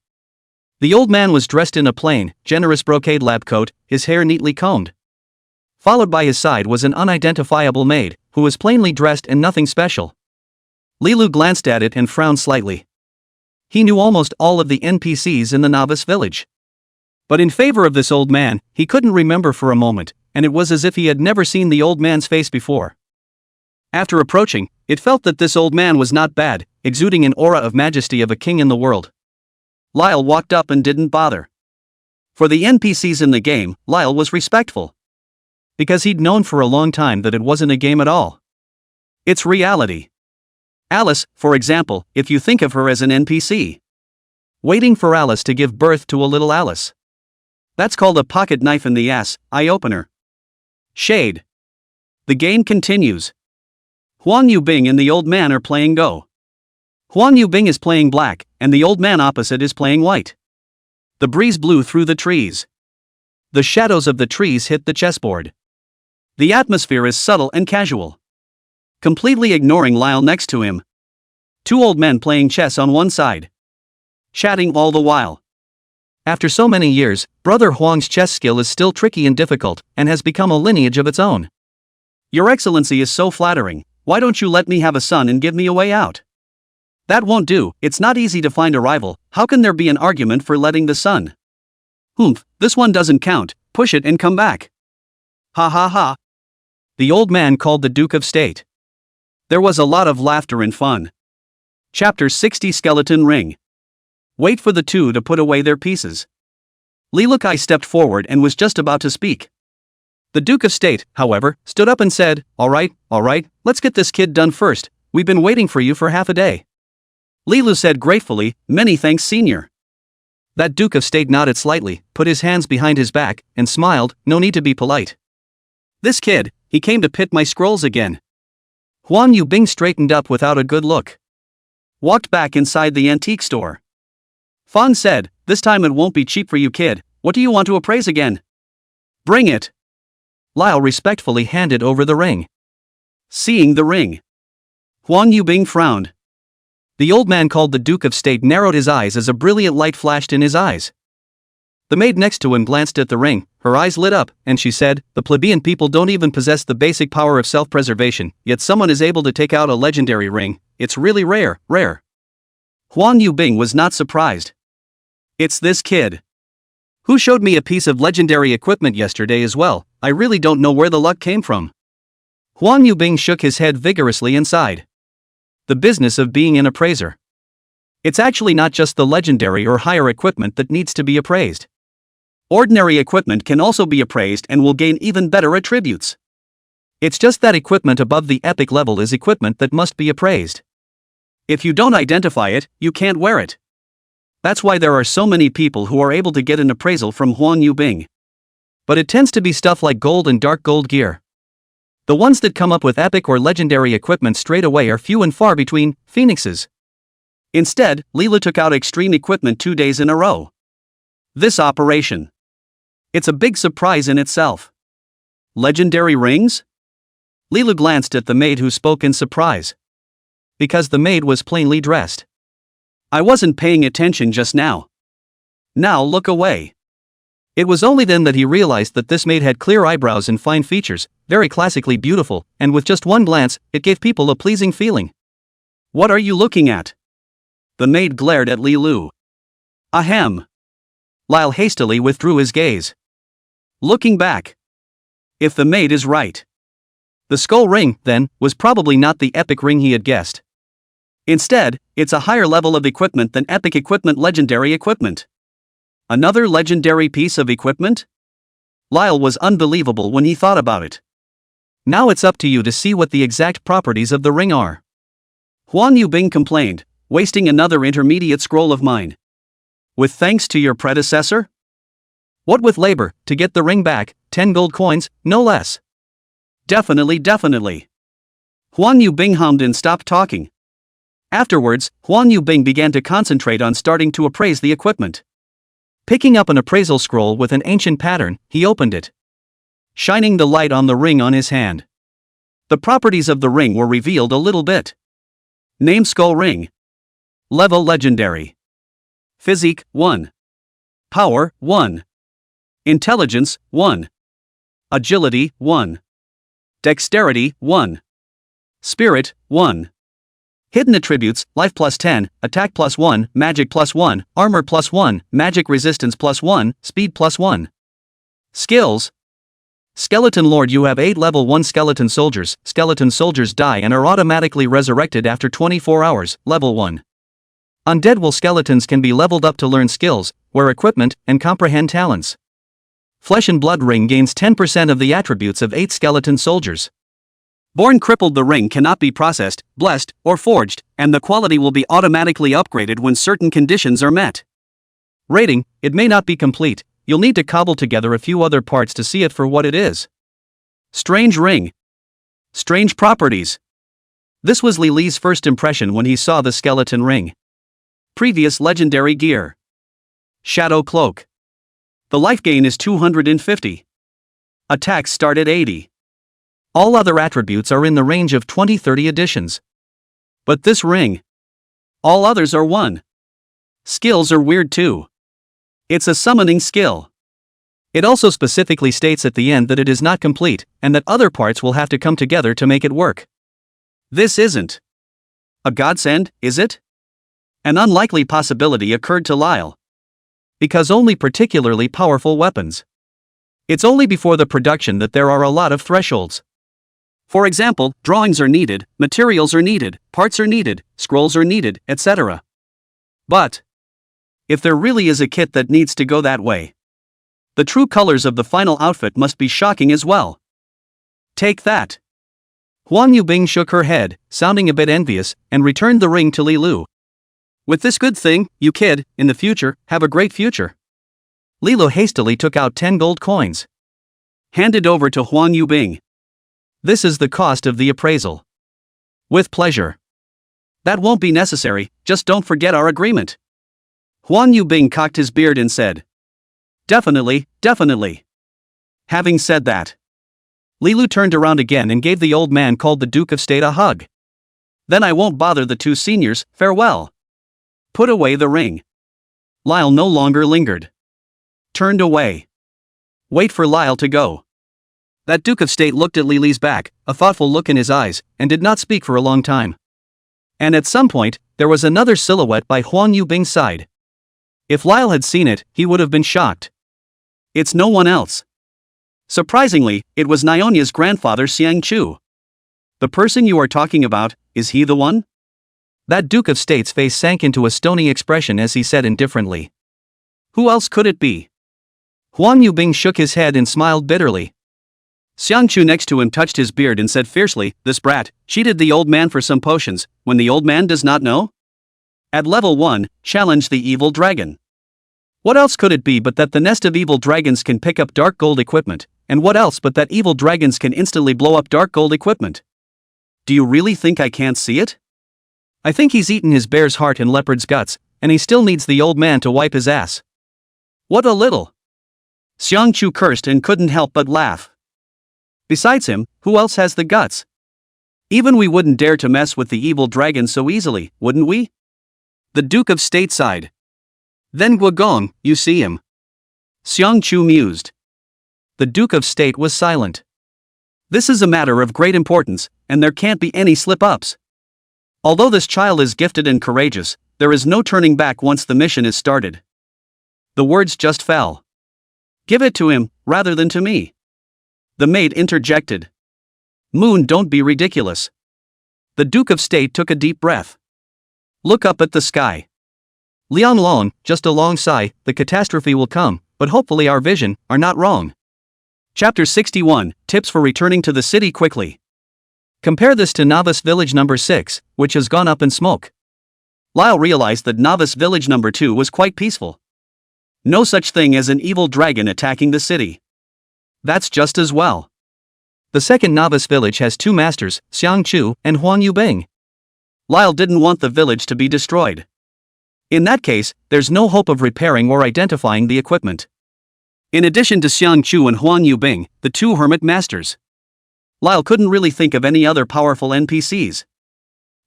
The old man was dressed in a plain, generous brocade lab coat, his hair neatly combed. Followed by his side was an unidentifiable maid, who was plainly dressed in nothing special. Li Lu glanced at it and frowned slightly. He knew almost all of the NPCs in the novice village. But in favor of this old man, he couldn't remember for a moment, and it was as if he had never seen the old man's face before. After approaching, it felt that this old man was not bad, exuding an aura of majesty of a king in the world. Lyle walked up and didn't bother. For the NPCs in the game, Lyle was respectful. Because he'd known for a long time that it wasn't a game at all. It's reality. Alice, for example, if you think of her as an NPC. Waiting for Alice to give birth to a little Alice. That's called a pocket knife in the ass, eye-opener. Shade. The game continues. Huang Yubing and the old man are playing Go. Huang Yubing is playing black, and the old man opposite is playing white. The breeze blew through the trees. The shadows of the trees hit the chessboard. The atmosphere is subtle and casual. Completely ignoring Lyle next to him. 2 old men playing chess on one side. Chatting all the while. After so many years, Brother Huang's chess skill is still tricky and difficult, and has become a lineage of its own. Your Excellency is so flattering, why don't you let me have a son and give me a way out? That won't do, it's not easy to find a rival, how can there be an argument for letting the son? Humph, this one doesn't count, push it and come back. Ha ha ha. The old man called the Duke of State. There was a lot of laughter and fun. Chapter 60 Skeleton Ring. Wait for the two to put away their pieces. Lilukai stepped forward and was just about to speak. The Duke of State, however, stood up and said, all right, let's get this kid done first, we've been waiting for you for half a day. Lilu said gratefully, many thanks, senior. That Duke of State nodded slightly, put his hands behind his back, and smiled, no need to be polite. This kid, he came to pit my scrolls again. Huan Yubing straightened up without a good look. Walked back inside the antique store. Fang said, this time it won't be cheap for you, kid, what do you want to appraise again? Bring it. Lyle respectfully handed over the ring. Seeing the ring, Huan Yubing frowned. The old man called the Duke of State narrowed his eyes as a brilliant light flashed in his eyes. The maid next to him glanced at the ring, her eyes lit up, and she said, the plebeian people don't even possess the basic power of self-preservation, yet someone is able to take out a legendary ring, it's really rare. Huan Yubing was not surprised. It's this kid. Who showed me a piece of legendary equipment yesterday as well, I really don't know where the luck came from. Huan Yubing shook his head vigorously and sighed. The business of being an appraiser. It's actually not just the legendary or higher equipment that needs to be appraised. Ordinary equipment can also be appraised and will gain even better attributes. It's just that equipment above the epic level is equipment that must be appraised. If you don't identify it, you can't wear it. That's why there are so many people who are able to get an appraisal from Huan Yubing. But it tends to be stuff like gold and dark gold gear. The ones that come up with epic or legendary equipment straight away are few and far between, phoenixes. Instead, Leela took out extreme equipment 2 days in a row. This operation. It's a big surprise in itself. Legendary rings? Leela glanced at the maid who spoke in surprise. Because the maid was plainly dressed. I wasn't paying attention just now. Now look away. It was only then that he realized that this maid had clear eyebrows and fine features, very classically beautiful, and with just one glance, it gave people a pleasing feeling. What are you looking at? The maid glared at Li Lu. Ahem. Lyle hastily withdrew his gaze. Looking back. If the maid is right. The skull ring, then, was probably not the epic ring he had guessed. Instead, it's a higher level of equipment than epic equipment, legendary equipment. Another legendary piece of equipment? Lyle was unbelievable when he thought about it. Now it's up to you to see what the exact properties of the ring are. Huan Yubing complained, wasting another intermediate scroll of mine. With thanks to your predecessor? What with labor, to get the ring back, 10 gold coins, no less. Definitely. Huan Yubing hummed and stopped talking. Afterwards, Huan Yubing began to concentrate on starting to appraise the equipment. Picking up an appraisal scroll with an ancient pattern, he opened it. Shining the light on the ring on his hand. The properties of the ring were revealed a little bit. Name skull ring. Level legendary. Physique 1. Power 1. Intelligence 1. Agility 1. Dexterity 1. Spirit 1. Hidden attributes, life plus 10, attack plus 1, magic plus 1, armor plus 1, magic resistance plus 1, speed plus 1. Skills. Skeleton Lord, you have 8 level 1 skeleton soldiers. Skeleton soldiers die and are automatically resurrected after 24 hours, level 1. Undead will skeletons can be leveled up to learn skills, wear equipment, and comprehend talents. Flesh and Blood ring gains 10% of the attributes of 8 skeleton soldiers. Born crippled, the ring cannot be processed, blessed, or forged, and the quality will be automatically upgraded when certain conditions are met. Rating, it may not be complete, you'll need to cobble together a few other parts to see it for what it is. Strange ring. Strange properties. This was Li Li's first impression when he saw the skeleton ring. Previous legendary gear. Shadow cloak. The life gain is 250. Attacks start at 80. All other attributes are in the range of 20-30 additions. But this ring. All others are 1. Skills are weird too. It's a summoning skill. It also specifically states at the end that it is not complete, and that other parts will have to come together to make it work. This isn't a godsend, is it? An unlikely possibility occurred to Lyle. Because only particularly powerful weapons. It's only before the production that there are a lot of thresholds. For example, drawings are needed, materials are needed, parts are needed, scrolls are needed, etc. But if there really is a kit that needs to go that way, the true colors of the final outfit must be shocking as well. Take that. Huang Yubing shook her head, sounding a bit envious, and returned the ring to Li Lu. With this good thing, you kid, in the future, have a great future. Li Lu hastily took out 10 gold coins. Handed over to Huang Yubing. This is the cost of the appraisal. With pleasure. That won't be necessary, just don't forget our agreement. Huang Yubing cocked his beard and said. Definitely, definitely. Having said that, Li Lu turned around again and gave the old man called the Duke of State a hug. Then I won't bother the two seniors, farewell. Put away the ring. Lyle no longer lingered. Turned away. Wait for Lyle to go. That Duke of State looked at Li Li's back, a thoughtful look in his eyes, and did not speak for a long time. And at some point, there was another silhouette by Huang Yubing's side. If Lyle had seen it, he would have been shocked. It's no one else. Surprisingly, it was Nyonya's grandfather Xiang Chu. The person you are talking about, is he the one? That Duke of State's face sank into a stony expression as he said indifferently. Who else could it be? Huang Yubing shook his head and smiled bitterly. Xiang Chu next to him touched his beard and said fiercely, this brat cheated the old man for some potions, when the old man does not know? At level 1, challenge the evil dragon. What else could it be but that the nest of evil dragons can pick up dark gold equipment, and what else but that evil dragons can instantly blow up dark gold equipment? Do you really think I can't see it? I think he's eaten his bear's heart and leopard's guts, and he still needs the old man to wipe his ass. What a little. Xiang Chu cursed and couldn't help but laugh. Besides him, who else has the guts? Even we wouldn't dare to mess with the evil dragon so easily, wouldn't we? The Duke of State sighed. Then Guogong, you see him. Xiang Chu mused. The Duke of State was silent. This is a matter of great importance, and there can't be any slip-ups. Although this child is gifted and courageous, there is no turning back once the mission is started. The words just fell. Give it to him, rather than to me. The maid interjected. Moon, don't be ridiculous. The Duke of State took a deep breath. Look up at the sky. Liang Long, just a long sigh, the catastrophe will come, but hopefully our vision are not wrong. Chapter 61, Tips for returning to the city quickly. Compare this to Novice Village number 6, which has gone up in smoke. Lyle realized that Novice Village number 2 was quite peaceful. No such thing as an evil dragon attacking the city. That's just as well. The second Novice Village has two masters, Xiang Chu and Huang Yubing. Lyle didn't want the village to be destroyed. In that case, there's no hope of repairing or identifying the equipment. In addition to Xiang Chu and Huang Yubing, the two hermit masters. Lyle couldn't really think of any other powerful NPCs.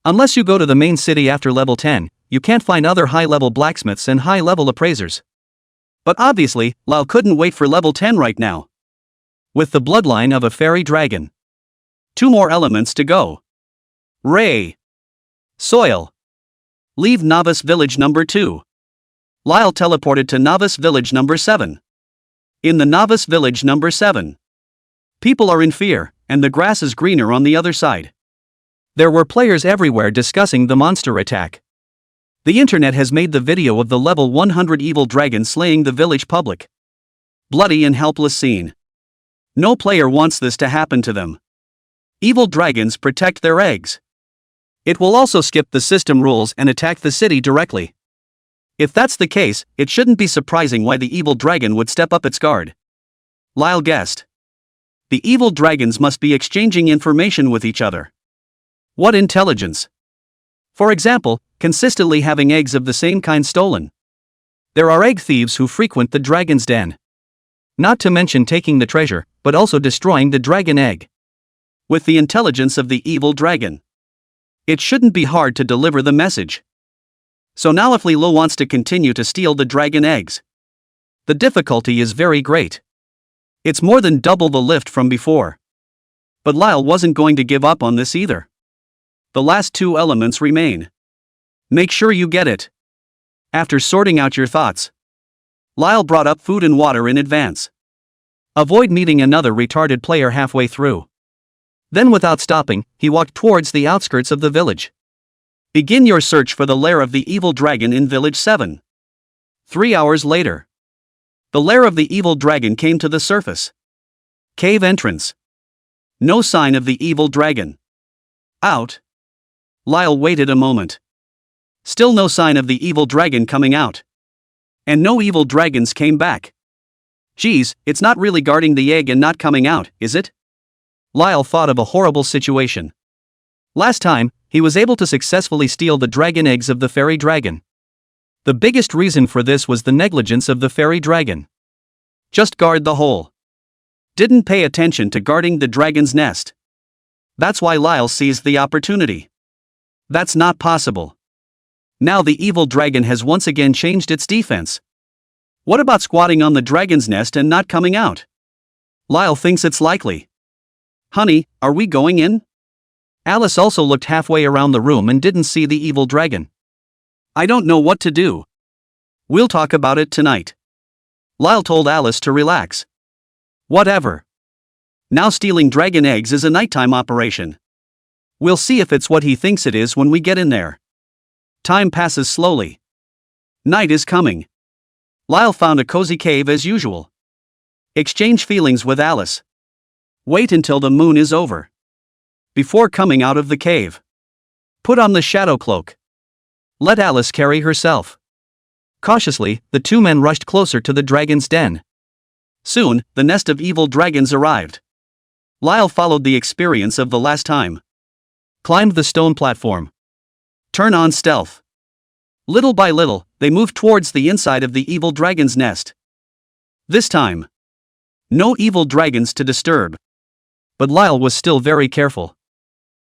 Unless you go to the main city after level 10, you can't find other high-level blacksmiths and high-level appraisers. But obviously, Lyle couldn't wait for level 10 right now. With the bloodline of a fairy dragon. 2 more elements to go. Ray. Soil. Leave Novice Village number 2. Lyle teleported to Novice Village number 7. In the Novice Village number 7. People are in fear, and the grass is greener on the other side. There were players everywhere discussing the monster attack. The internet has made the video of the level 100 evil dragon slaying the village public. Bloody and helpless scene. No player wants this to happen to them. Evil dragons protect their eggs. It will also skip the system rules and attack the city directly. If that's the case, it shouldn't be surprising why the evil dragon would step up its guard. Lyle guessed. The evil dragons must be exchanging information with each other. What intelligence? For example, consistently having eggs of the same kind stolen. There are egg thieves who frequent the dragon's den. Not to mention taking the treasure, but also destroying the dragon egg. With the intelligence of the evil dragon, it shouldn't be hard to deliver the message. So now if Li Lu wants to continue to steal the dragon eggs, the difficulty is very great. It's more than double the lift from before. But Lyle wasn't going to give up on this either. The last 2 elements remain. Make sure you get it. After sorting out your thoughts, Lyle brought up food and water in advance. Avoid meeting another retarded player halfway through. Then without stopping, he walked towards the outskirts of the village. Begin your search for the lair of the evil dragon in Village 7. 3 hours later. The lair of the evil dragon came to the surface. Cave entrance. No sign of the evil dragon. Out. Lyle waited a moment. Still no sign of the evil dragon coming out. And no evil dragons came back. Geez, it's not really guarding the egg and not coming out, is it? Lyle thought of a horrible situation. Last time, he was able to successfully steal the dragon eggs of the fairy dragon. The biggest reason for this was the negligence of the fairy dragon. Just guard the hole. Didn't pay attention to guarding the dragon's nest. That's why Lyle seized the opportunity. That's not possible. Now the evil dragon has once again changed its defense. What about squatting on the dragon's nest and not coming out? Lyle thinks it's likely. Honey, are we going in? Alice also looked halfway around the room and didn't see the evil dragon. I don't know what to do. We'll talk about it tonight. Lyle told Alice to relax. Whatever. Now stealing dragon eggs is a nighttime operation. We'll see if it's what he thinks it is when we get in there. Time passes slowly. Night is coming. Lyle found a cozy cave as usual. Exchange feelings with Alice. Wait until the moon is over. Before coming out of the cave. Put on the shadow cloak. Let Alice carry herself. Cautiously, the two men rushed closer to the dragon's den. Soon, the nest of evil dragons arrived. Lyle followed the experience of the last time. Climbed the stone platform. Turn on stealth. Little by little, they moved towards the inside of the evil dragon's nest. This time, no evil dragons to disturb. But Lyle was still very careful.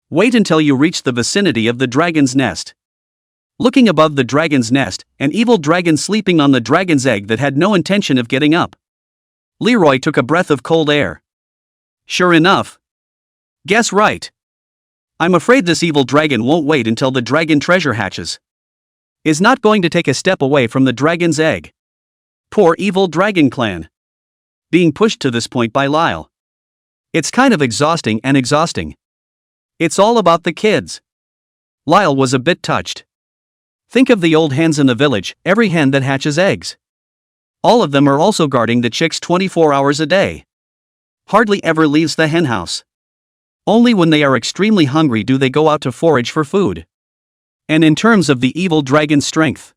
Wait until you reach the vicinity of the dragon's nest. Looking above the dragon's nest, an evil dragon sleeping on the dragon's egg that had no intention of getting up. Leroy took a breath of cold air. Sure enough. Guess right. I'm afraid this evil dragon won't wait until the dragon treasure hatches. Is not going to take a step away from the dragon's egg. Poor evil dragon clan. Being pushed to this point by Lyle. It's kind of exhausting. It's all about the kids. Lyle was a bit touched. Think of the old hens in the village, every hen that hatches eggs. All of them are also guarding the chicks 24 hours a day. Hardly ever leaves the henhouse. Only when they are extremely hungry do they go out to forage for food. And in terms of the evil dragon's strength,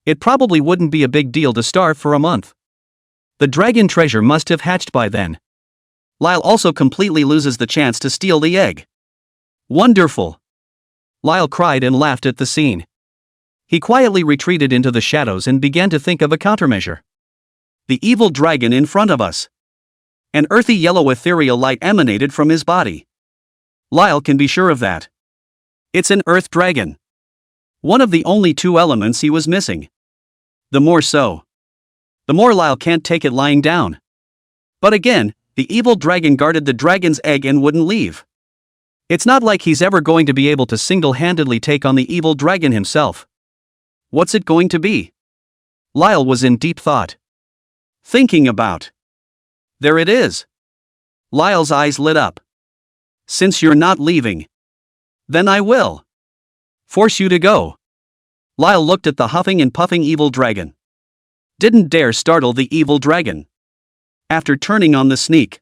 it probably wouldn't be a big deal to starve for a month. The dragon treasure must have hatched by then. Lyle also completely loses the chance to steal the egg. Wonderful! Lyle cried and laughed at the scene. He quietly retreated into the shadows and began to think of a countermeasure. The evil dragon in front of us. An earthy yellow ethereal light emanated from his body. Lyle can be sure of that. It's an earth dragon. One of the only two elements he was missing. The more so. The more Lyle can't take it lying down. But again, the evil dragon guarded the dragon's egg and wouldn't leave. It's not like he's ever going to be able to single-handedly take on the evil dragon himself. What's it going to be? Lyle was in deep thought. Thinking about. There it is. Lyle's eyes lit up. Since you're not leaving. Then I will. Force you to go. Lyle looked at the huffing and puffing evil dragon. Didn't dare startle the evil dragon. After turning on the sneak.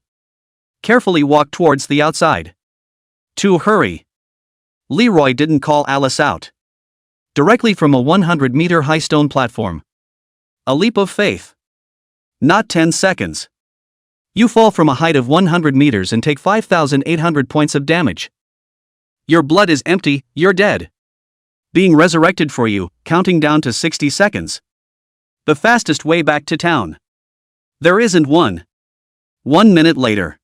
Carefully walked towards the outside. To hurry. Leroy didn't call Alice out. Directly from a 100-meter high stone platform. A leap of faith. Not 10 seconds. You fall from a height of 100 meters and take 5,800 points of damage. Your blood is empty, you're dead. Being resurrected for you, counting down to 60 seconds. The fastest way back to town. There isn't one. 1 minute later.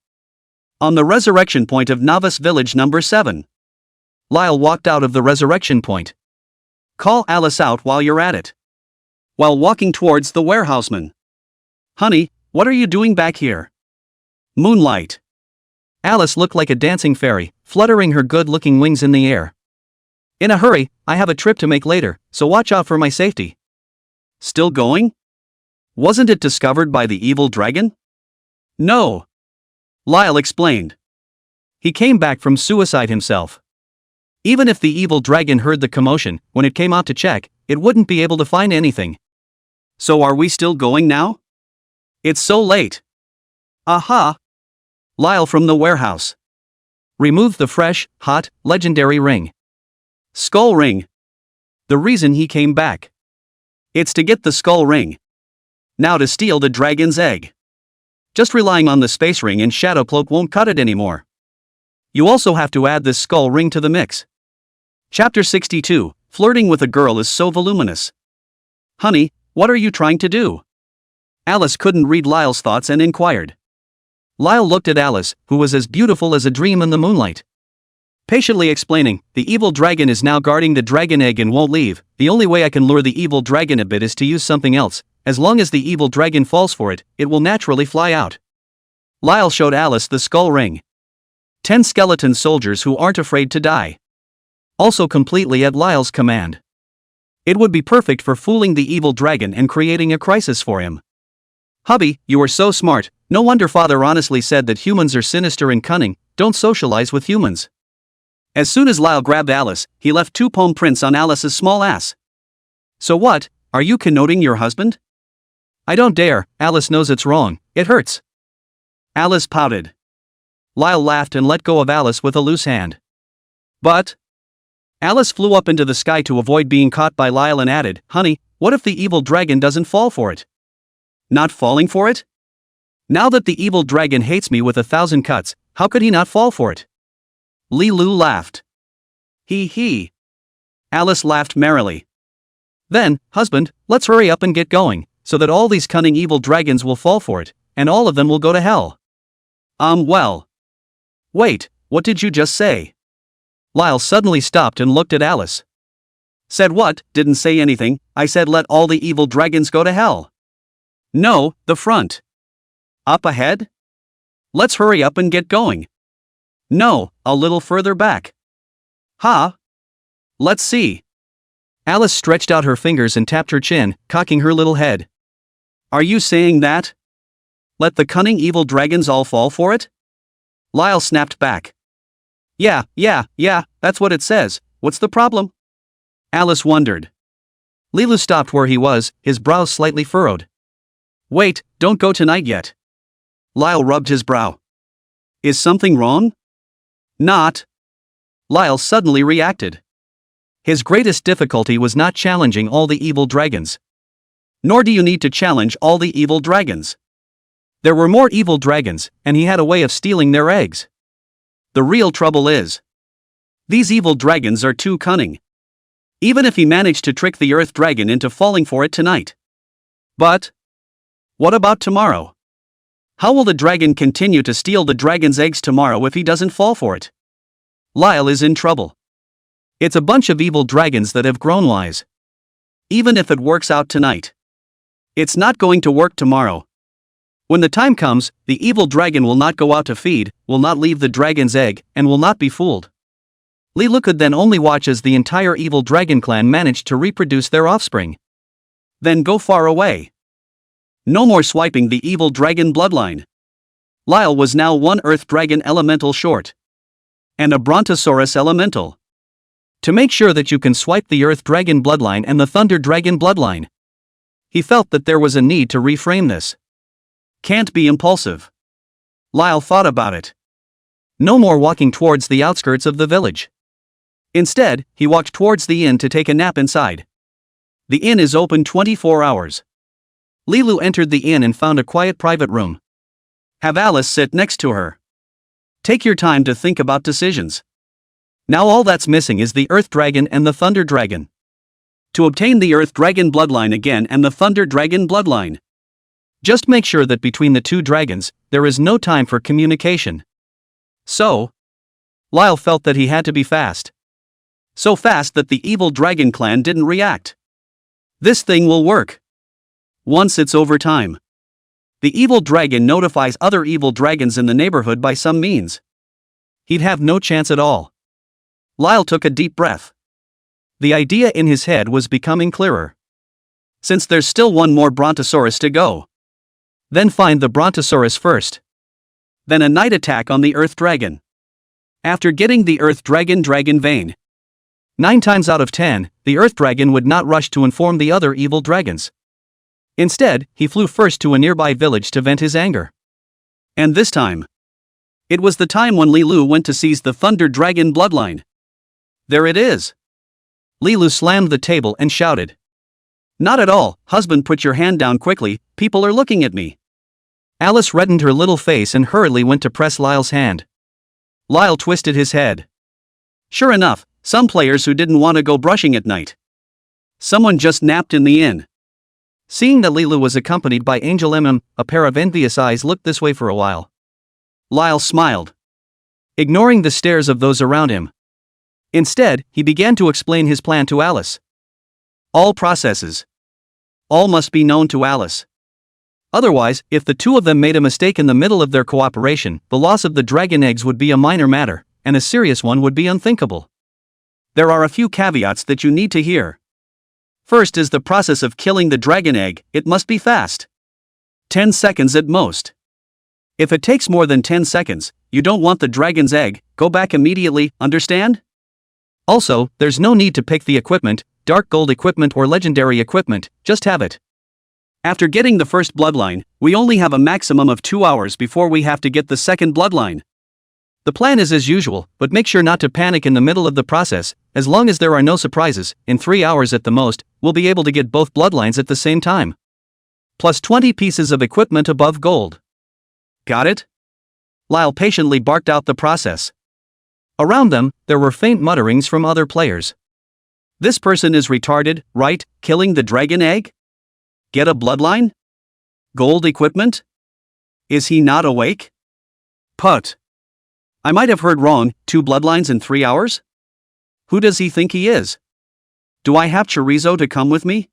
On the resurrection point of Novice Village number 7. Lyle walked out of the resurrection point. Call Alice out while you're at it. While walking towards the warehouseman. Honey, what are you doing back here? Moonlight. Alice looked like a dancing fairy, fluttering her good-looking wings in the air. In a hurry, I have a trip to make later, so watch out for my safety. Still going? Wasn't it discovered by the evil dragon? No. Lyle explained. He came back from suicide himself. Even if the evil dragon heard the commotion, when it came out to check, it wouldn't be able to find anything. So are we still going now? It's so late. Aha! Lyle from the warehouse. Remove the fresh, hot, legendary ring. Skull ring. The reason he came back. It's to get the skull ring. Now to steal the dragon's egg. Just relying on the space ring and shadow cloak won't cut it anymore. You also have to add this skull ring to the mix. Chapter 62, Flirting with a girl is so voluminous. Honey, what are you trying to do? Alice couldn't read Lyle's thoughts and inquired. Lyle looked at Alice, who was as beautiful as a dream in the moonlight. Patiently explaining, the evil dragon is now guarding the dragon egg and won't leave. The only way I can lure the evil dragon a bit is to use something else. As long as the evil dragon falls for it, it will naturally fly out. Lyle showed Alice the skull ring. 10 skeleton soldiers who aren't afraid to die. Also completely at Lyle's command. It would be perfect for fooling the evil dragon and creating a crisis for him. Hubby, you are so smart. No wonder Father honestly said that humans are sinister and cunning. Don't socialize with humans. As soon as Lyle grabbed Alice, he left 2 palm prints on Alice's small ass. So what, are you connoting your husband? I don't dare, Alice knows it's wrong, it hurts. Alice pouted. Lyle laughed and let go of Alice with a loose hand. But Alice flew up into the sky to avoid being caught by Lyle and added, Honey, what if the evil dragon doesn't fall for it? Not falling for it? Now that the evil dragon hates me with 1,000 cuts, how could he not fall for it? Lilu laughed. He. Alice laughed merrily. Then, husband, let's hurry up and get going, so that all these cunning evil dragons will fall for it, and all of them will go to hell. Well. Wait, what did you just say? Lyle suddenly stopped and looked at Alice. Said what? Didn't say anything, I said let all the evil dragons go to hell. No, the front. Up ahead? Let's hurry up and get going. No, a little further back. Huh? Let's see. Alice stretched out her fingers and tapped her chin, cocking her little head. Are you saying that? Let the cunning evil dragons all fall for it? Lyle snapped back. Yeah, that's what it says. What's the problem? Alice wondered. Lilu stopped where he was, his brows slightly furrowed. Wait, don't go tonight yet. Lyle rubbed his brow. Is something wrong? Not. Lyle suddenly reacted. His greatest difficulty was not challenging all the evil dragons. Nor do you need to challenge all the evil dragons. There were more evil dragons, and he had a way of stealing their eggs. The real trouble is, these evil dragons are too cunning. Even if he managed to trick the earth dragon into falling for it tonight. But what about tomorrow? How will the dragon continue to steal the dragon's eggs tomorrow if he doesn't fall for it? Lyle is in trouble. It's a bunch of evil dragons that have grown wise. Even if it works out tonight, it's not going to work tomorrow. When the time comes, the evil dragon will not go out to feed, will not leave the dragon's egg, and will not be fooled. Lilu could then only watch as the entire evil dragon clan managed to reproduce their offspring. Then go far away. No more swiping the evil dragon bloodline. Lyle was now 1 earth dragon elemental short. And a brontosaurus elemental. To make sure that you can swipe the earth dragon bloodline and the thunder dragon bloodline. He felt that there was a need to reframe this. Can't be impulsive. Lyle thought about it. No more walking towards the outskirts of the village. Instead, he walked towards the inn to take a nap inside. The inn is open 24 hours. Lilu entered the inn and found a quiet private room. Have Alice sit next to her. Take your time to think about decisions. Now all that's missing is the Earth Dragon and the Thunder Dragon. To obtain the Earth Dragon bloodline again and the Thunder Dragon bloodline. Just make sure that between the 2 dragons, there is no time for communication. So, Lyle felt that he had to be fast. So fast that the evil dragon clan didn't react. This thing will work. Once it's over time. The evil dragon notifies other evil dragons in the neighborhood by some means. He'd have no chance at all. Lyle took a deep breath. The idea in his head was becoming clearer. Since there's still 1 more brontosaurus to go. Then find the brontosaurus first. Then a night attack on the earth dragon. After getting the Earth Dragon vein. 9 times out of 10, the Earth Dragon would not rush to inform the other evil dragons. Instead, he flew first to a nearby village to vent his anger. And this time, it was the time when Li Lu went to seize the Thunder Dragon bloodline. There it is. Li Lu slammed the table and shouted. Not at all, husband, put your hand down quickly, people are looking at me. Alice reddened her little face and hurriedly went to press Lyle's hand. Lyle twisted his head. Sure enough, some players who didn't want to go brushing at night. Someone just napped in the inn. Seeing that Li Lu was accompanied by Angel a pair of envious eyes looked this way for a while. Lyle smiled, ignoring the stares of those around him. Instead, he began to explain his plan to Alice. All processes. All must be known to Alice. Otherwise, if the two of them made a mistake in the middle of their cooperation, the loss of the dragon eggs would be a minor matter, and a serious one would be unthinkable. There are a few caveats that you need to hear. First is the process of killing the dragon egg, it must be fast. 10 seconds at most. If it takes more than 10 seconds, you don't want the dragon's egg, go back immediately, understand? Also, there's no need to pick the equipment, dark gold equipment or legendary equipment, just have it. After getting the first bloodline, we only have a maximum of 2 hours before we have to get the second bloodline. The plan is as usual, but make sure not to panic in the middle of the process. As long as there are no surprises, in 3 hours at the most, we'll be able to get both bloodlines at the same time. Plus 20 pieces of equipment above gold. Got it? Lyle patiently barked out the process. Around them, there were faint mutterings from other players. This person is retarded, right? Killing the dragon egg? Get a bloodline? Gold equipment? Is he not awake? Put. I might have heard wrong, 2 bloodlines in 3 hours? Who does he think he is? Do I have chorizo to come with me?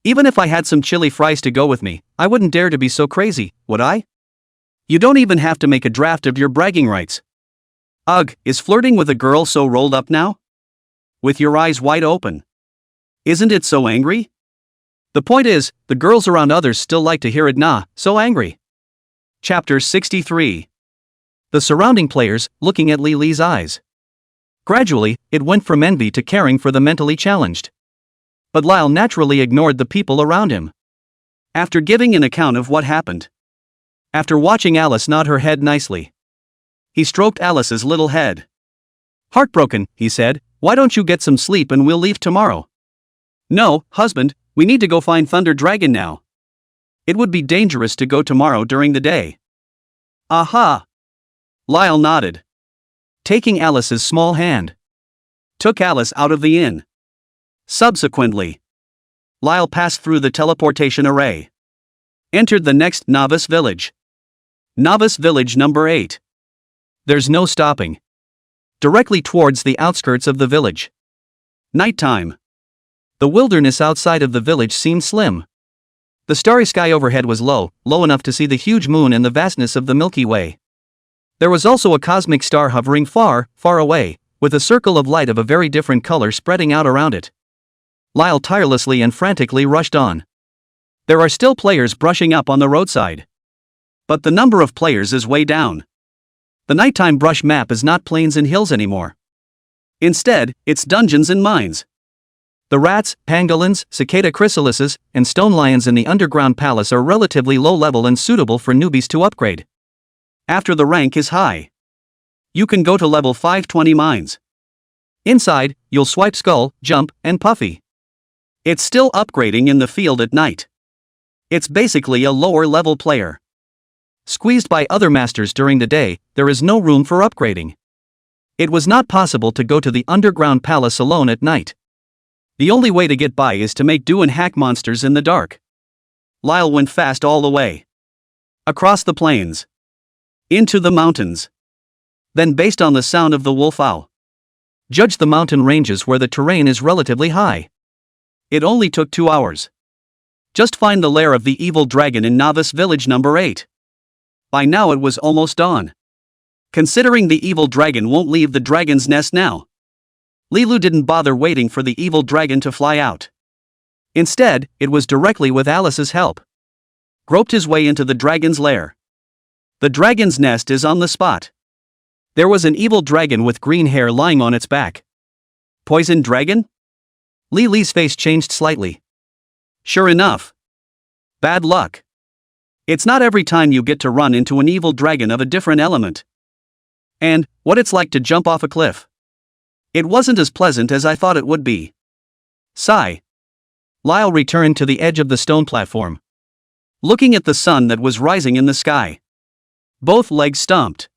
Even if I had some chili fries to go with me, I wouldn't dare to be so crazy, would I? You don't even have to make a draft of your bragging rights. Ugh, is flirting with a girl so rolled up now? With your eyes wide open. Isn't it so angry? The point is, the girls around others still like to hear it so angry. Chapter 63. The surrounding players, looking at Li's eyes. Gradually, it went from envy to caring for the mentally challenged. But Lyle naturally ignored the people around him. After giving an account of what happened. After watching Alice nod her head nicely. He stroked Alice's little head. Heartbroken, he said, why don't you get some sleep and we'll leave tomorrow? No, husband, we need to go find Thunder Dragon now. It would be dangerous to go tomorrow during the day. Aha! Lyle nodded. Taking Alice's small hand. Took Alice out of the inn. Subsequently, Lyle passed through the teleportation array. Entered the next novice village. Novice village number 8. There's no stopping. Directly towards the outskirts of the village. Nighttime. The wilderness outside of the village seemed slim. The starry sky overhead was low enough to see the huge moon and the vastness of the Milky Way. There was also a cosmic star hovering far, far away, with a circle of light of a very different color spreading out around it. Lyle tirelessly and frantically rushed on. There are still players brushing up on the roadside. But the number of players is way down. The nighttime brush map is not plains and hills anymore. Instead, it's dungeons and mines. The rats, pangolins, cicada chrysalises, and stone lions in the underground palace are relatively low level and suitable for newbies to upgrade. After the rank is high, you can go to level 520 mines. Inside, you'll swipe Skull, Jump, and Puffy. It's still upgrading in the field at night. It's basically a lower level player. Squeezed by other masters during the day, there is no room for upgrading. It was not possible to go to the underground palace alone at night. The only way to get by is to make do and hack monsters in the dark. Lyle went fast all the way. Across the plains. Into the mountains. Then based on the sound of the wolf owl. Judge the mountain ranges where the terrain is relatively high. It only took 2 hours. Just find the lair of the evil dragon in novice village number 8. By now it was almost dawn. Considering the evil dragon won't leave the dragon's nest now. Li Lu didn't bother waiting for the evil dragon to fly out. Instead, it was directly with Alice's help. Groped his way into the dragon's lair. The dragon's nest is on the spot. There was an evil dragon with green hair lying on its back. Poison dragon? Lily's face changed slightly. Sure enough. Bad luck. It's not every time you get to run into an evil dragon of a different element. And what it's like to jump off a cliff. It wasn't as pleasant as I thought it would be. Sigh. Lyle returned to the edge of the stone platform, looking at the sun that was rising in the sky. Both legs stomped.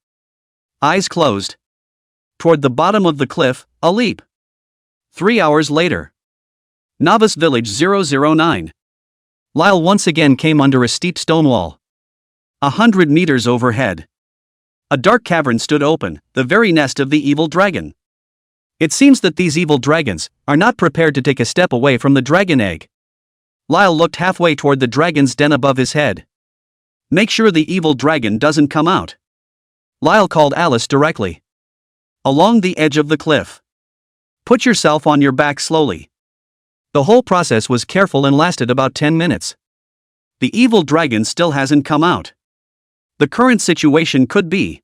Eyes closed. Toward the bottom of the cliff, a leap. 3 hours later. Novice Village 009. Lyle once again came under a steep stone wall. 100 meters overhead. A dark cavern stood open, the very nest of the evil dragon. It seems that these evil dragons are not prepared to take a step away from the dragon egg. Lyle looked halfway toward the dragon's den above his head. Make sure the evil dragon doesn't come out. Lyle called Alice directly. Along the edge of the cliff. Put yourself on your back slowly. The whole process was careful and lasted about 10 minutes. The evil dragon still hasn't come out. The current situation could be: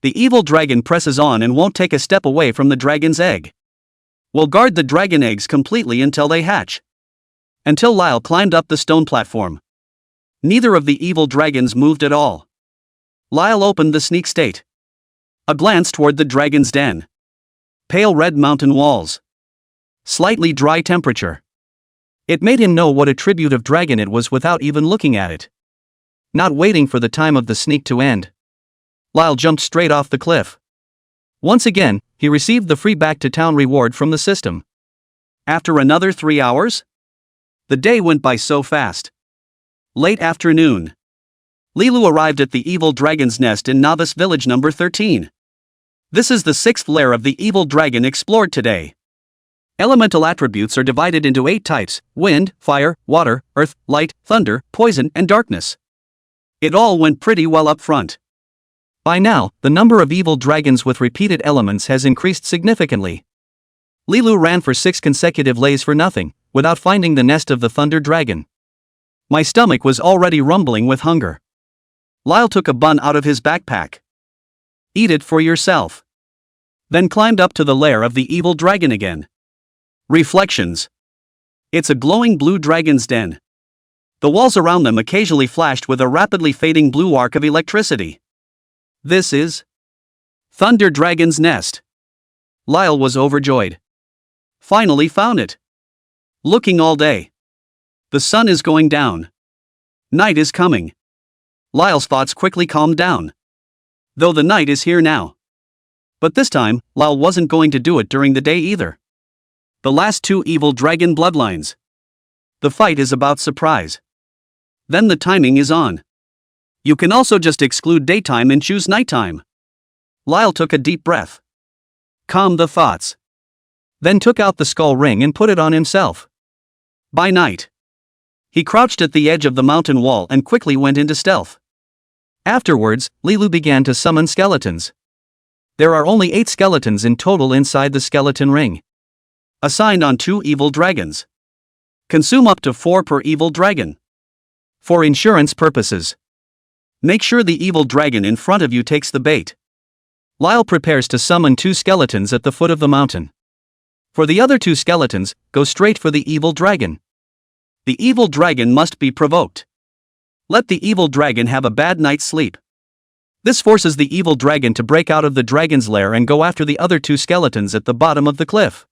the evil dragon presses on and won't take a step away from the dragon's egg. We'll guard the dragon eggs completely until they hatch. Until Lyle climbed up the stone platform. Neither of the evil dragons moved at all. Lyle opened the sneak state. A glance toward the dragon's den. Pale red mountain walls. Slightly dry temperature. It made him know what a tribute of dragon it was without even looking at it. Not waiting for the time of the sneak to end, Lyle jumped straight off the cliff. Once again, he received the free back-to-town reward from the system. After another 3 hours? The day went by so fast. Late afternoon. Lilu arrived at the evil dragon's nest in Novice Village number 13. This is the 6th lair of the evil dragon explored today. Elemental attributes are divided into 8 types: wind, fire, water, earth, light, thunder, poison, and darkness. It all went pretty well up front. By now, the number of evil dragons with repeated elements has increased significantly. Lilu ran for 6 consecutive lays for nothing, without finding the nest of the thunder dragon. My stomach was already rumbling with hunger. Lyle took a bun out of his backpack. Eat it for yourself. Then climbed up to the lair of the evil dragon again. Reflections. It's a glowing blue dragon's den. The walls around them occasionally flashed with a rapidly fading blue arc of electricity. This is Thunder Dragon's nest. Lyle was overjoyed. Finally found it. Looking all day. The sun is going down. Night is coming. Lyle's thoughts quickly calmed down. Though the night is here now. But this time, Lyle wasn't going to do it during the day either. The last 2 evil dragon bloodlines. The fight is about surprise. Then the timing is on. You can also just exclude daytime and choose nighttime. Lyle took a deep breath. Calm the thoughts. Then took out the skull ring and put it on himself. By night. He crouched at the edge of the mountain wall and quickly went into stealth. Afterwards, Lilu began to summon skeletons. There are only 8 skeletons in total inside the skeleton ring. Assigned on 2 evil dragons. Consume up to 4 per evil dragon. For insurance purposes. Make sure the evil dragon in front of you takes the bait. Lyle prepares to summon 2 skeletons at the foot of the mountain. For the other 2 skeletons, go straight for the evil dragon. The evil dragon must be provoked. Let the evil dragon have a bad night's sleep. This forces the evil dragon to break out of the dragon's lair and go after the other 2 skeletons at the bottom of the cliff.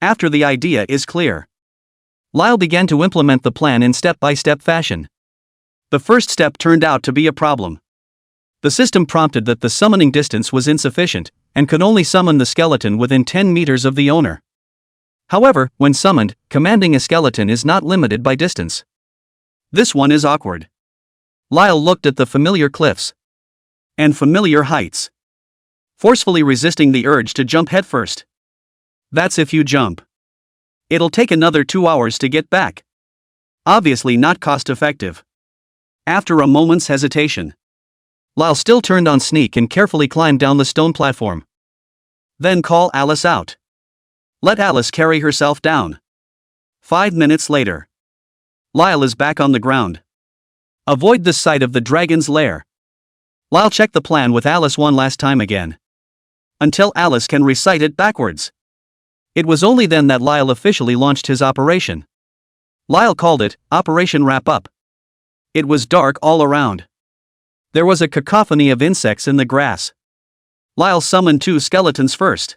After the idea is clear, Lyle began to implement the plan in step-by-step fashion. The first step turned out to be a problem. The system prompted that the summoning distance was insufficient, and could only summon the skeleton within 10 meters of the owner. However, when summoned, commanding a skeleton is not limited by distance. This one is awkward. Lyle looked at the familiar cliffs and familiar heights, forcefully resisting the urge to jump headfirst. That's if you jump. It'll take another 2 hours to get back. Obviously not cost-effective. After a moment's hesitation, Lyle still turned on sneak and carefully climbed down the stone platform. Then call Alice out. Let Alice carry herself down. 5 minutes later, Lyle is back on the ground. Avoid the sight of the dragon's lair. Lyle checked the plan with Alice one last time again. until Alice can recite it backwards. It was only then that Lyle officially launched his operation. Lyle called it Operation Wrap Up. It was dark all around. There was a cacophony of insects in the grass. Lyle summoned 2 skeletons first.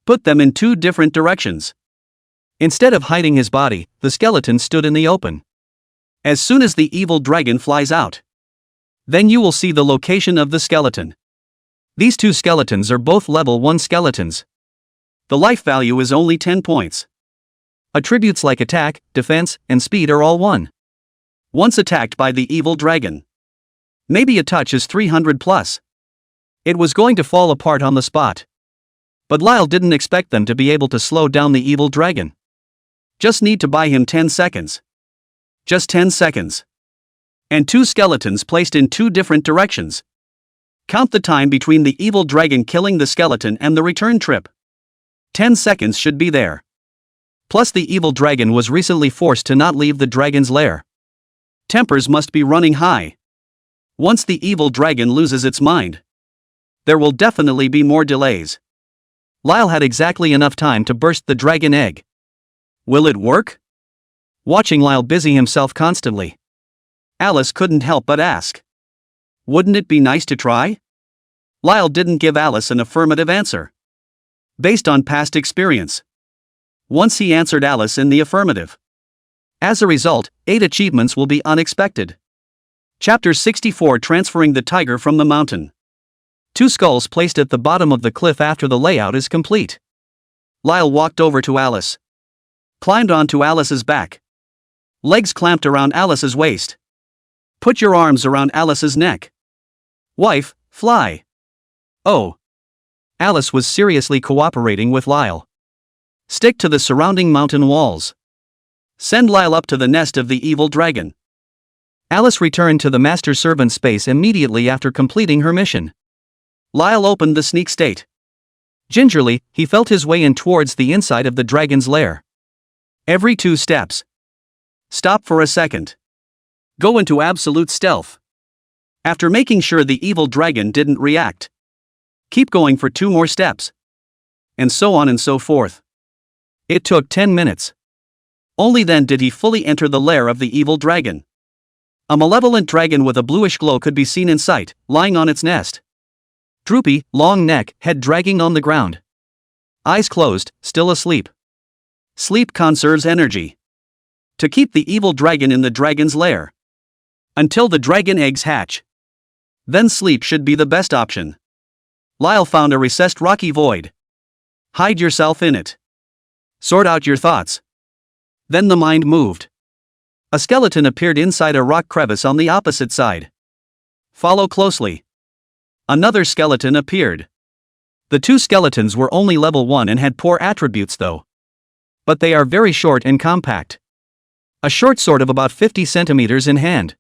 Put them in 2 different directions. Instead of hiding his body, the skeleton stood in the open. As soon as the evil dragon flies out, then you will see the location of the skeleton. These 2 skeletons are both level 1 skeletons. The life value is only 10 points. Attributes like attack, defense, and speed are all 1. Once attacked by the evil dragon, maybe a touch is 300 plus. It was going to fall apart on the spot. But Lyle didn't expect them to be able to slow down the evil dragon. Just need to buy him 10 seconds. Just 10 seconds. And 2 skeletons placed in 2 different directions. Count the time between the evil dragon killing the skeleton and the return trip. 10 seconds should be there. Plus the evil dragon was recently forced to not leave the dragon's lair. Tempers must be running high. Once the evil dragon loses its mind, there will definitely be more delays. Lyle had exactly enough time to burst the dragon egg. Will it work? Watching Lyle busy himself constantly, Alice couldn't help but ask, wouldn't it be nice to try? Lyle didn't give Alice an affirmative answer. Based on past experience. Once he answered Alice in the affirmative. As a result, 8 achievements will be unexpected. Chapter 64, Transferring the Tiger from the Mountain. 2 skulls placed at the bottom of the cliff after the layout is complete. Lyle walked over to Alice. Climbed onto Alice's back. Legs clamped around Alice's waist. Put your arms around Alice's neck. Wife, fly. Oh. Alice was seriously cooperating with Lyle. Stick to the surrounding mountain walls. Send Lyle up to the nest of the evil dragon. Alice returned to the master servant space immediately after completing her mission. Lyle opened the sneak state. Gingerly, he felt his way in towards the inside of the dragon's lair. Every 2 steps. Stop for a second. Go into absolute stealth. After making sure the evil dragon didn't react, keep going for 2 more steps. And so on and so forth. It took 10 minutes. Only then did he fully enter the lair of the evil dragon. A malevolent dragon with a bluish glow could be seen in sight, lying on its nest. Droopy, long neck, head dragging on the ground. Eyes closed, still asleep. Sleep conserves energy. To keep the evil dragon in the dragon's lair. Until the dragon eggs hatch. Then sleep should be the best option. Lyle found a recessed rocky void. Hide yourself in it. Sort out your thoughts. Then the mind moved. A skeleton appeared inside a rock crevice on the opposite side. Follow closely. Another skeleton appeared. The 2 skeletons were only level 1 and had poor attributes though. But they are very short and compact. A short sword of about 50 centimeters in hand.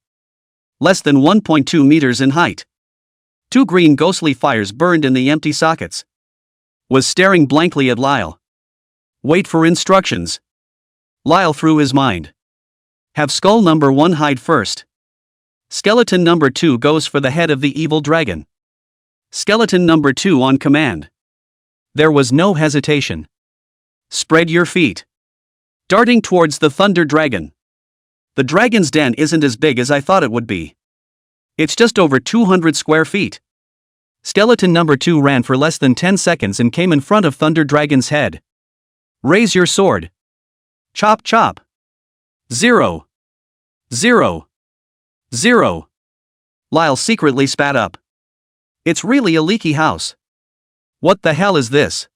Less than 1.2 meters in height. 2 green ghostly fires burned in the empty sockets. Was staring blankly at Lyle. Wait for instructions. Lyle threw his mind. Have skull number 1 hide first. Skeleton number 2 goes for the head of the evil dragon. Skeleton number 2 on command. There was no hesitation. Spread your feet. Darting towards the thunder dragon. The dragon's den isn't as big as I thought it would be. It's just over 200 square feet. Skeleton number 2 ran for less than 10 seconds and came in front of Thunder Dragon's head. Raise your sword. Chop chop. 0. 0. 0. Lyle secretly spat up. It's really a leaky house. What the hell is this?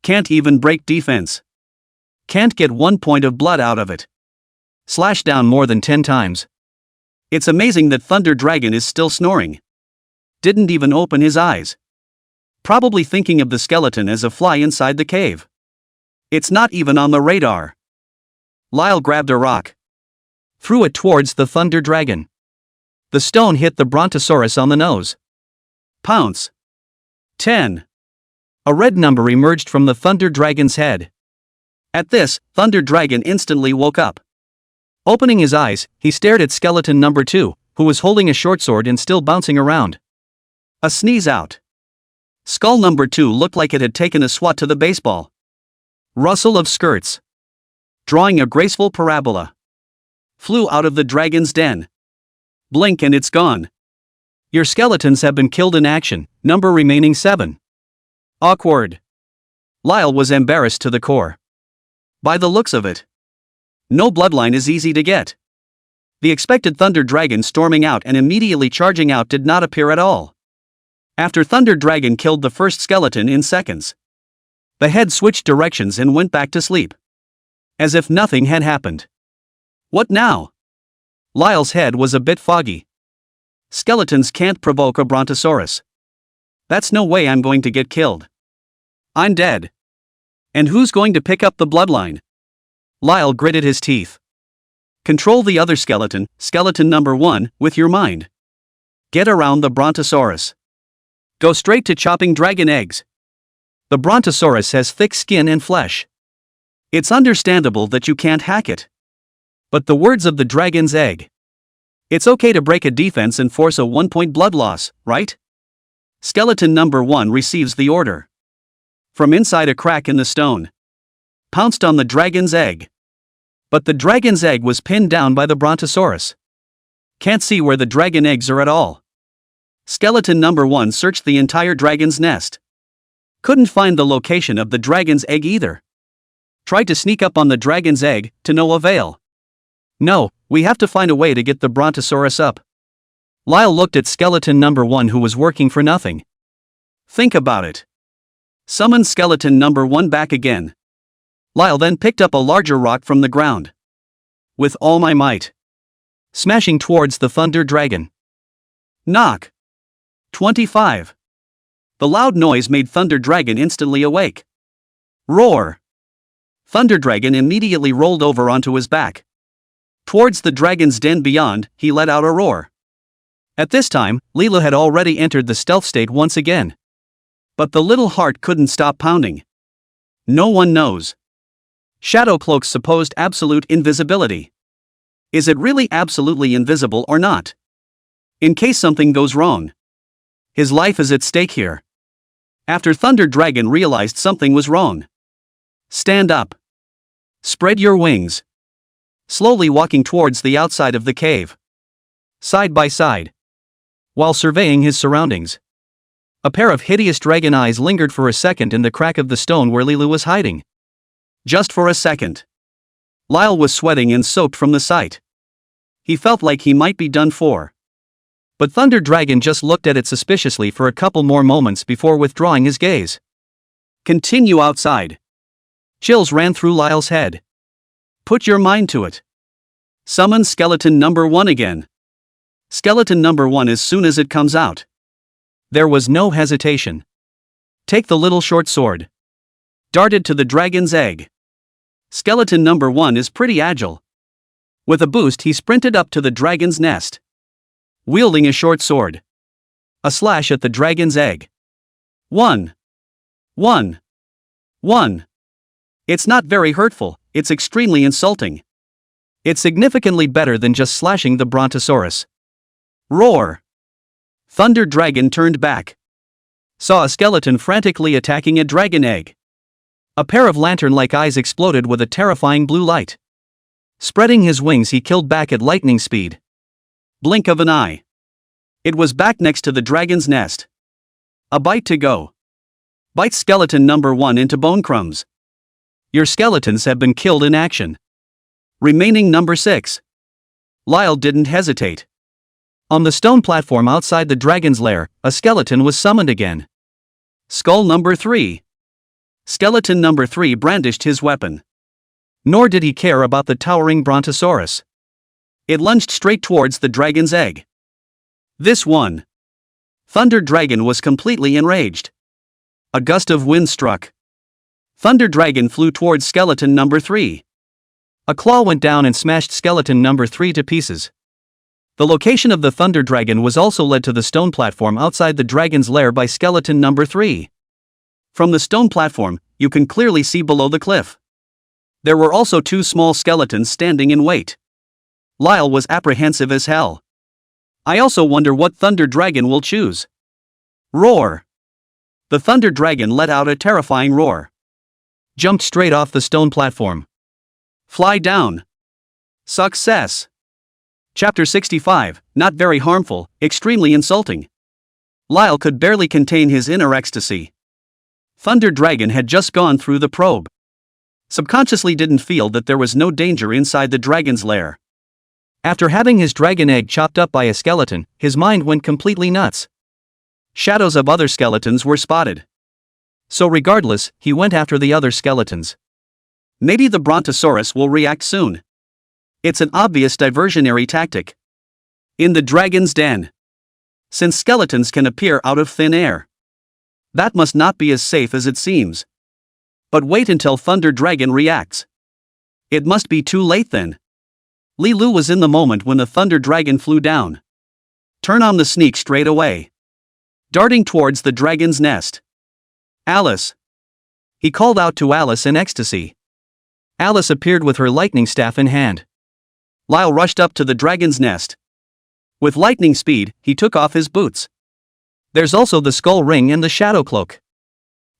Can't even break defense. Can't get 1 point of blood out of it. Slash down more than 10 times. It's amazing that Thunder Dragon is still snoring. Didn't even open his eyes. Probably thinking of the skeleton as a fly inside the cave. It's not even on the radar. Lyle grabbed a rock. Threw it towards the Thunder Dragon. The stone hit the Brontosaurus on the nose. Pounce. 10. A red number emerged from the Thunder Dragon's head. At this, Thunder Dragon instantly woke up. Opening his eyes, he stared at skeleton number 2, who was holding a short sword and still bouncing around. A sneeze out. Skull number 2 looked like it had taken a swat to the baseball. Rustle of skirts. Drawing a graceful parabola. Flew out of the dragon's den. Blink and it's gone. Your skeletons have been killed in action, number remaining 7. Awkward. Lyle was embarrassed to the core. By the looks of it. No bloodline is easy to get. The expected Thunder Dragon storming out and immediately charging out did not appear at all. After Thunder Dragon killed the first skeleton in seconds, the head switched directions and went back to sleep. As if nothing had happened. What now? Lyle's head was a bit foggy. Skeletons can't provoke a brontosaurus. That's no way I'm going to get killed. I'm dead. And who's going to pick up the bloodline? Lyle gritted his teeth. Control the other skeleton, skeleton number 1, with your mind. Get around the brontosaurus. Go straight to chopping dragon eggs. The brontosaurus has thick skin and flesh. It's understandable that you can't hack it. But the words of the dragon's egg. It's okay to break a defense and force a 1-point blood loss, right? Skeleton number 1 receives the order. From inside a crack in the stone. Pounced on the dragon's egg. But the dragon's egg was pinned down by the brontosaurus. Can't see where the dragon eggs are at all. Skeleton number 1 searched the entire dragon's nest. Couldn't find the location of the dragon's egg either. Tried to sneak up on the dragon's egg, to no avail. No, we have to find a way to get the brontosaurus up. Lyle looked at skeleton number 1 who was working for nothing. Think about it. Summon skeleton number 1 back again. Lyle then picked up a larger rock from the ground. With all my might. Smashing towards the thunder dragon. Knock. 25. The loud noise made Thunder Dragon instantly awake. Roar. Thunder Dragon immediately rolled over onto his back. Towards the dragon's den beyond, he let out a roar. At this time, Leela had already entered the stealth state once again. But the little heart couldn't stop pounding. No one knows. Shadowcloak's supposed absolute invisibility. Is it really absolutely invisible or not? In case something goes wrong. His life is at stake here. After Thunder Dragon realized something was wrong. Stand up. Spread your wings. Slowly walking towards the outside of the cave. Side by side. While surveying his surroundings. A pair of hideous dragon eyes lingered for a second in the crack of the stone where Lilu was hiding. Just for a second. Lyle was sweating and soaked from the sight. He felt like he might be done for. But Thunder Dragon just looked at it suspiciously for a couple more moments before withdrawing his gaze. Continue outside. Chills ran through Lyle's head. Put your mind to it. Summon skeleton number 1 again. Skeleton number 1 as soon as it comes out. There was no hesitation. Take the little short sword. Darted to the dragon's egg. Skeleton number 1 is pretty agile. With a boost he sprinted up to the dragon's nest. Wielding a short sword. A slash at the dragon's egg. 1. 1. 1. It's not very hurtful, it's extremely insulting. It's significantly better than just slashing the brontosaurus. Roar. Thunder Dragon turned back. Saw a skeleton frantically attacking a dragon egg. A pair of lantern-like eyes exploded with a terrifying blue light. Spreading his wings he killed back at lightning speed. Blink of an eye. It was back next to the dragon's nest. A bite to go. Bite skeleton number 1 into bone crumbs. Your skeletons have been killed in action. Remaining number 6. Lyle didn't hesitate. On the stone platform outside the dragon's lair, a skeleton was summoned again. Skull number 3. Skeleton number 3 brandished his weapon. Nor did he care about the towering brontosaurus. It lunged straight towards the dragon's egg. This one. Thunder Dragon was completely enraged. A gust of wind struck. Thunder Dragon flew towards skeleton number 3. A claw went down and smashed skeleton number 3 to pieces. The location of the Thunder Dragon was also led to the stone platform outside the dragon's lair by skeleton number 3. From the stone platform, you can clearly see below the cliff. There were also 2 small skeletons standing in wait. Lyle was apprehensive as hell. I also wonder what Thunder Dragon will choose. Roar. The thunder dragon let out a terrifying roar. Jumped straight off the stone platform. Fly down. Success. Chapter 65, not very harmful, extremely insulting. Lyle could barely contain his inner ecstasy. Thunder Dragon had just gone through the probe. Subconsciously didn't feel that there was no danger inside the dragon's lair. After having his dragon egg chopped up by a skeleton, his mind went completely nuts. Shadows of other skeletons were spotted. So regardless, he went after the other skeletons. Maybe the Brontosaurus will react soon. It's an obvious diversionary tactic. In the dragon's den. Since skeletons can appear out of thin air. That must not be as safe as it seems. But wait until Thunder Dragon reacts. It must be too late then. Li Lu was in the moment when the Thunder Dragon flew down. Turn on the sneak straight away. Darting towards the dragon's nest. Alice. He called out to Alice in ecstasy. Alice appeared with her lightning staff in hand. Lyle rushed up to the dragon's nest. With lightning speed, he took off his boots. There's also the skull ring and the shadow cloak.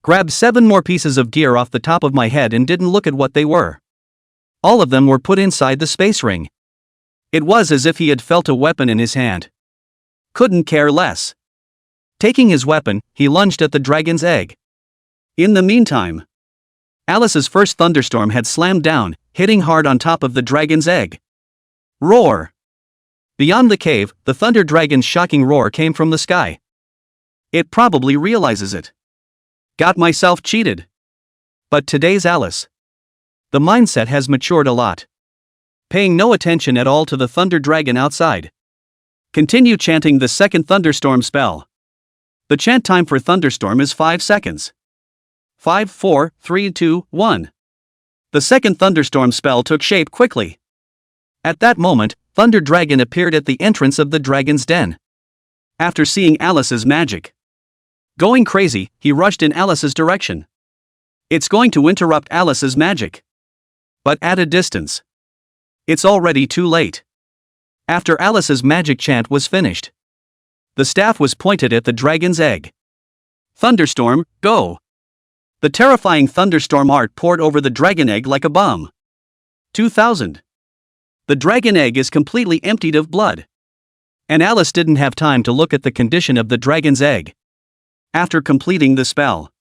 Grabbed 7 more pieces of gear off the top of my head and didn't look at what they were. All of them were put inside the space ring. It was as if he had felt a weapon in his hand. Couldn't care less. Taking his weapon, he lunged at the dragon's egg. In the meantime, Alice's first thunderstorm had slammed down, hitting hard on top of the dragon's egg. Roar! Beyond the cave, the thunder dragon's shocking roar came from the sky. It probably realizes it. Got myself cheated. But today's Alice. The mindset has matured a lot. Paying no attention at all to the thunder dragon outside. Continue chanting the second thunderstorm spell. The chant time for thunderstorm is 5 seconds. 5, 4, 3, 2, 1. The second thunderstorm spell took shape quickly. At that moment, Thunder Dragon appeared at the entrance of the dragon's den. After seeing Alice's magic. Going crazy, he rushed in Alice's direction. It's going to interrupt Alice's magic. But at a distance. It's already too late. After Alice's magic chant was finished. The staff was pointed at the dragon's egg. Thunderstorm, go! The terrifying thunderstorm art poured over the dragon egg like a bomb. 2000. The dragon egg is completely emptied of blood. And Alice didn't have time to look at the condition of the dragon's egg. After completing the spell.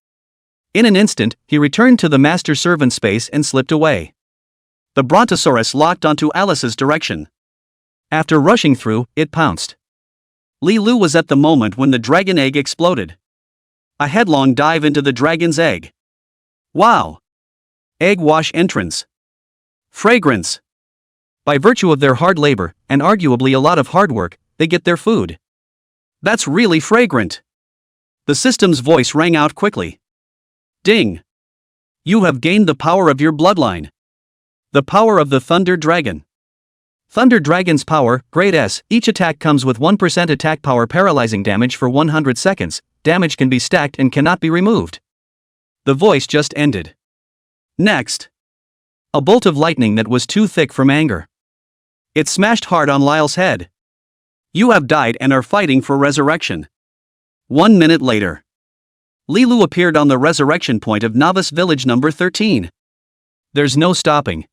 In an instant, he returned to the master servant space and slipped away. The Brontosaurus locked onto Alice's direction. After rushing through, it pounced. Li Lu was at the moment when the dragon egg exploded. A headlong dive into the dragon's egg. Wow! Egg wash entrance. Fragrance. By virtue of their hard labor, and arguably a lot of hard work, they get their food. That's really fragrant. The system's voice rang out quickly. Ding! You have gained the power of your bloodline. The power of the Thunder Dragon. Thunder Dragon's power, Grade S, each attack comes with 1% attack power paralyzing damage for 100 seconds, damage can be stacked and cannot be removed. The voice just ended. Next. A bolt of lightning that was too thick from anger. It smashed hard on Lyle's head. You have died and are fighting for resurrection. 1 minute later. Li Lu appeared on the resurrection point of Novice Village number 13. There's no stopping.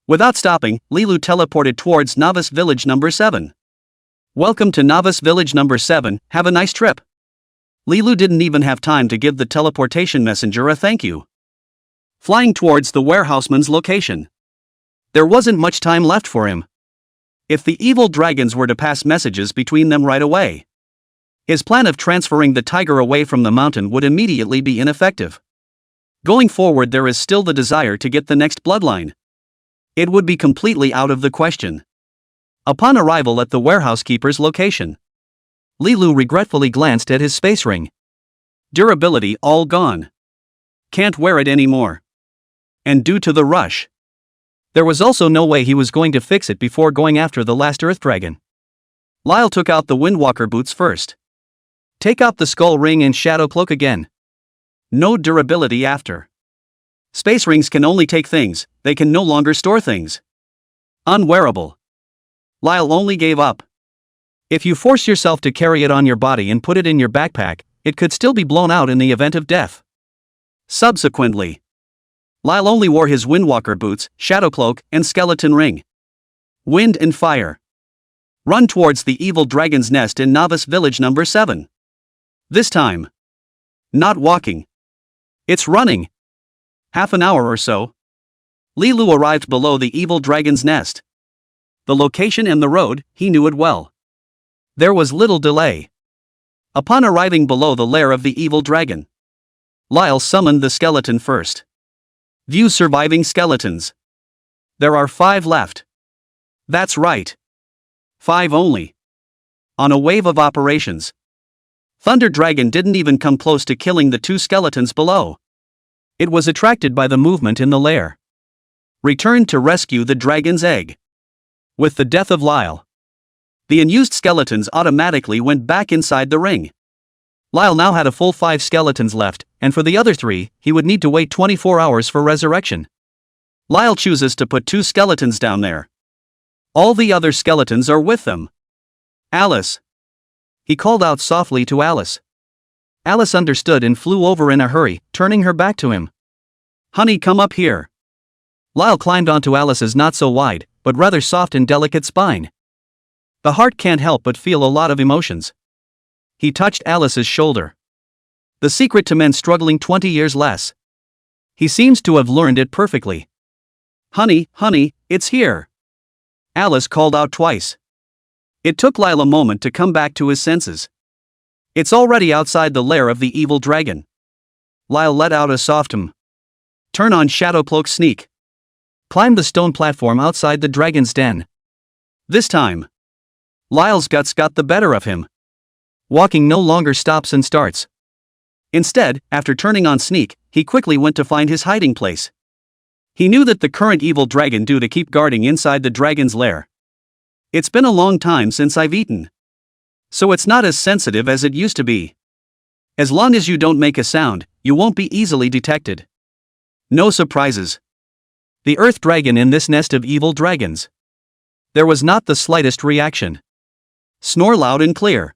Without stopping, Li Lu teleported towards Novice Village number 7. Welcome to Novice Village number 7, have a nice trip. Li Lu didn't even have time to give the teleportation messenger a thank you. Flying towards the warehouseman's location. There wasn't much time left for him. If the evil dragons were to pass messages between them right away. His plan of transferring the tiger away from the mountain would immediately be ineffective. Going forward, there is still the desire to get the next bloodline. It would be completely out of the question. Upon arrival at the warehousekeeper's location, Li Lu regretfully glanced at his space ring. Durability all gone. Can't wear it anymore. And due to the rush, there was also no way he was going to fix it before going after the last Earth Dragon. Lyle took out the Windwalker boots first. Take out the skull ring and shadow cloak again. No durability after. Space rings can only take things, they can no longer store things. Unwearable. Lyle only gave up. If you force yourself to carry it on your body and put it in your backpack, it could still be blown out in the event of death. Subsequently, Lyle only wore his Windwalker boots, shadow cloak, and skeleton ring. Wind and fire. Run towards the evil dragon's nest in Novice Village number 7. This time, not walking. It's running. Half an hour or so. Li Lu arrived below the evil dragon's nest. The location and the road, he knew it well. There was little delay. Upon arriving below the lair of the evil dragon, Lyle summoned the skeleton first. View surviving skeletons. There are 5 left. That's right. 5 only. On a wave of operations, Thunder Dragon didn't even come close to killing the 2 skeletons below. It was attracted by the movement in the lair. Returned to rescue the dragon's egg. With the death of Lyle, the unused skeletons automatically went back inside the ring. Lyle now had a full 5 skeletons left, and for the other 3, he would need to wait 24 hours for resurrection. Lyle chooses to put 2 skeletons down there. All the other skeletons are with them. Alice. He called out softly to Alice. Alice understood and flew over in a hurry, turning her back to him. Honey, come up here. Lyle climbed onto Alice's not so wide, but rather soft and delicate spine. The heart can't help but feel a lot of emotions. He touched Alice's shoulder. The secret to men struggling 20 years less. He seems to have learned it perfectly. Honey, honey, it's here. Alice called out twice. It took Lyle a moment to come back to his senses. It's already outside the lair of the evil dragon. Lyle let out a soft Turn on Shadowcloak sneak. Climb the stone platform outside the dragon's den. This time, Lyle's guts got the better of him. Walking no longer stops and starts. Instead, after turning on sneak, he quickly went to find his hiding place. He knew that the current evil dragon due to keep guarding inside the dragon's lair. It's been a long time since I've eaten. So it's not as sensitive as it used to be. As long as you don't make a sound, you won't be easily detected. No surprises. The earth dragon in this nest of evil dragons. There was not the slightest reaction. Snore loud and clear.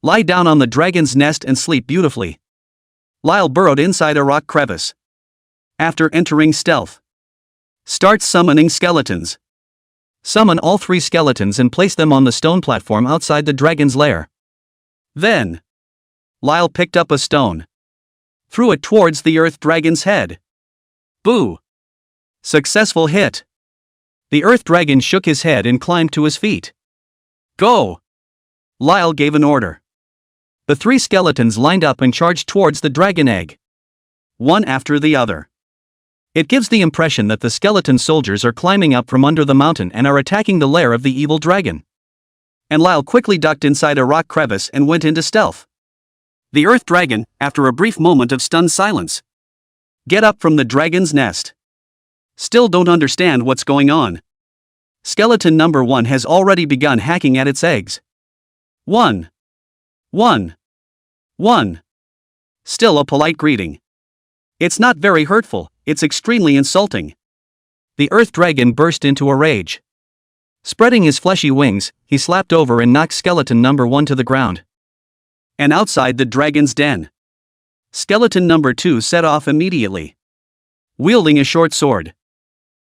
Lie down on the dragon's nest and sleep beautifully. Lyle burrowed inside a rock crevice. After entering stealth, start summoning skeletons. Summon all 3 skeletons and place them on the stone platform outside the dragon's lair. Then, Lyle picked up a stone. Threw it towards the earth dragon's head. Boo! Successful hit. The earth dragon shook his head and climbed to his feet. Go! Lyle gave an order. The 3 skeletons lined up and charged towards the dragon egg. One after the other. It gives the impression that the skeleton soldiers are climbing up from under the mountain and are attacking the lair of the evil dragon. And Lyle quickly ducked inside a rock crevice and went into stealth. The earth dragon, after a brief moment of stunned silence, get up from the dragon's nest. Still don't understand what's going on. Skeleton number 1 has already begun hacking at its eggs. 1. 1. 1. Still a polite greeting. It's not very hurtful, it's extremely insulting. The earth dragon burst into a rage. Spreading his fleshy wings, he slapped over and knocked skeleton number 1 to the ground. And outside the dragon's den, skeleton number 2 set off immediately. Wielding a short sword,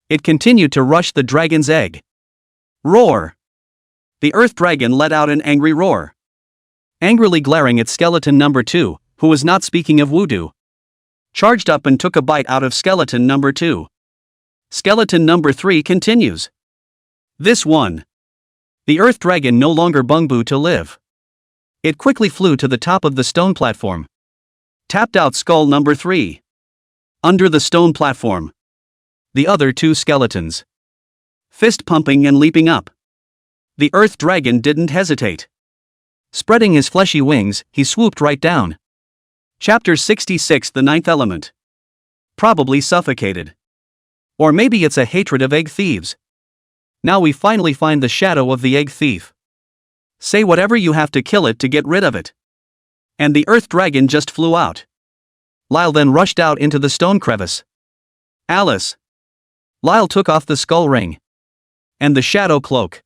it continued to rush the dragon's egg. Roar! The earth dragon let out an angry roar. Angrily glaring at skeleton number 2, who was not speaking of voodoo. Charged up and took a bite out of skeleton number 2. Skeleton number 3 continues. This one. The earth dragon no longer bungbu to live. It quickly flew to the top of the stone platform. Tapped out skull number 3. Under the stone platform. The other 2 skeletons. Fist pumping and leaping up. The earth dragon didn't hesitate. Spreading his fleshy wings, he swooped right down. Chapter 66, The Ninth Element. Probably suffocated. Or maybe it's a hatred of egg thieves. Now we finally find the shadow of the egg thief. Say whatever you have to kill it to get rid of it. And the earth dragon just flew out. Lyle then rushed out into the stone crevice. Alice. Lyle took off the skull ring. And the shadow cloak.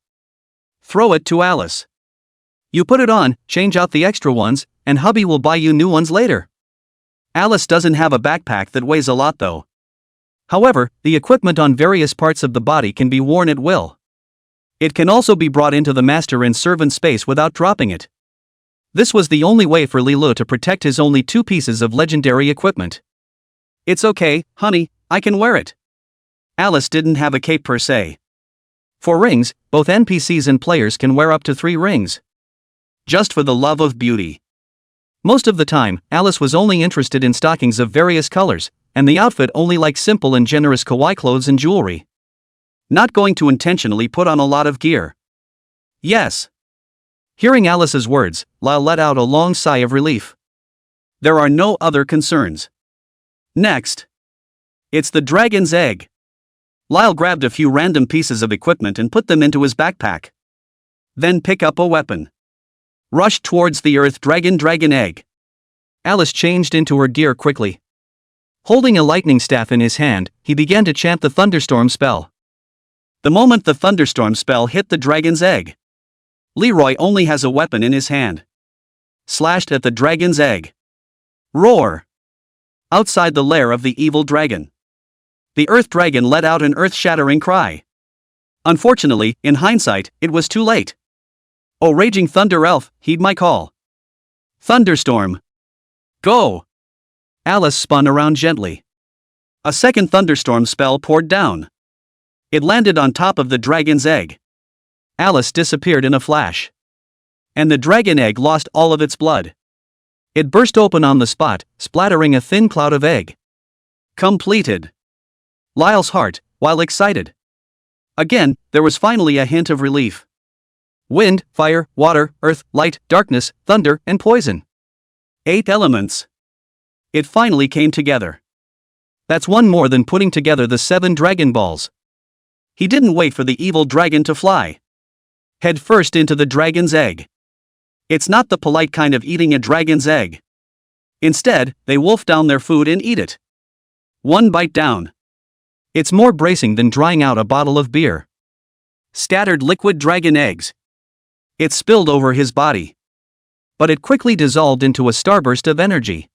Throw it to Alice. You put it on, change out the extra ones, and hubby will buy you new ones later. Alice doesn't have a backpack that weighs a lot though. However, the equipment on various parts of the body can be worn at will. It can also be brought into the master and servant space without dropping it. This was the only way for Lilu to protect his only 2 pieces of legendary equipment. It's okay, honey, I can wear it. Alice didn't have a cape per se. For rings, both NPCs and players can wear up to 3 rings. Just for the love of beauty. Most of the time, Alice was only interested in stockings of various colors, and the outfit only liked simple and generous kawaii clothes and jewelry. Not going to intentionally put on a lot of gear. Yes. Hearing Alice's words, Lyle let out a long sigh of relief. There are no other concerns. Next. It's the dragon's egg. Lyle grabbed a few random pieces of equipment and put them into his backpack. Then pick up a weapon. Rush towards the earth dragon egg. Alice changed into her gear quickly. Holding a lightning staff in his hand, he began to chant the thunderstorm spell. The moment the thunderstorm spell hit the dragon's egg, Leroy only has a weapon in his hand. Slashed at the dragon's egg. Roar! Outside the lair of the evil dragon, the earth dragon let out an earth-shattering cry. Unfortunately, in hindsight, it was too late. Oh raging thunder elf, heed my call. Thunderstorm. Go! Alice spun around gently. A second thunderstorm spell poured down. It landed on top of the dragon's egg. Alice disappeared in a flash. And the dragon egg lost all of its blood. It burst open on the spot, splattering a thin cloud of egg. Completed. Lyle's heart, while excited. Again, there was finally a hint of relief. Wind, fire, water, earth, light, darkness, thunder, and poison. 8 elements. It finally came together. That's one more than putting together the 7 Dragon Balls. He didn't wait for the evil dragon to fly head first into the dragon's egg. It's not the polite kind of eating a dragon's egg. Instead, they wolf down their food and eat it. One bite down. It's more bracing than drying out a bottle of beer. Scattered liquid dragon eggs. It spilled over his body. But it quickly dissolved into a starburst of energy.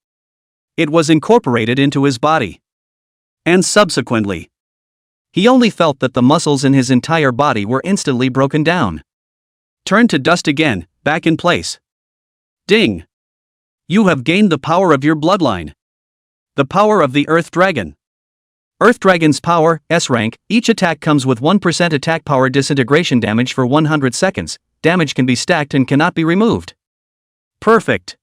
It was incorporated into his body. And subsequently, he only felt that the muscles in his entire body were instantly broken down. Turned to dust again, back in place. Ding! You have gained the power of your bloodline. The power of the Earth Dragon. Earth Dragon's power, S rank, each attack comes with 1% attack power disintegration damage for 100 seconds, damage can be stacked and cannot be removed. Perfect.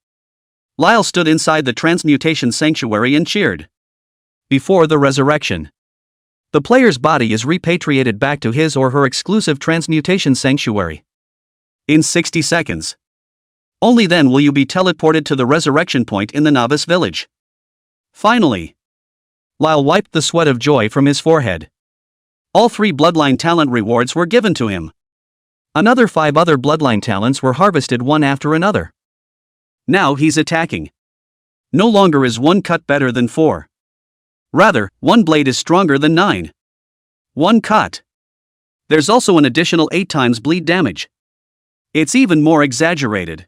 Lyle stood inside the transmutation sanctuary and cheered. Before the resurrection, the player's body is repatriated back to his or her exclusive transmutation sanctuary. In 60 seconds. Only then will you be teleported to the resurrection point in the novice village. Finally. Lyle wiped the sweat of joy from his forehead. All 3 bloodline talent rewards were given to him. Another 5 other bloodline talents were harvested one after another. Now he's attacking. No longer is 1 cut better than 4. Rather, 1 blade is stronger than 9. 1 cut. There's also an additional 8 times bleed damage. It's even more exaggerated.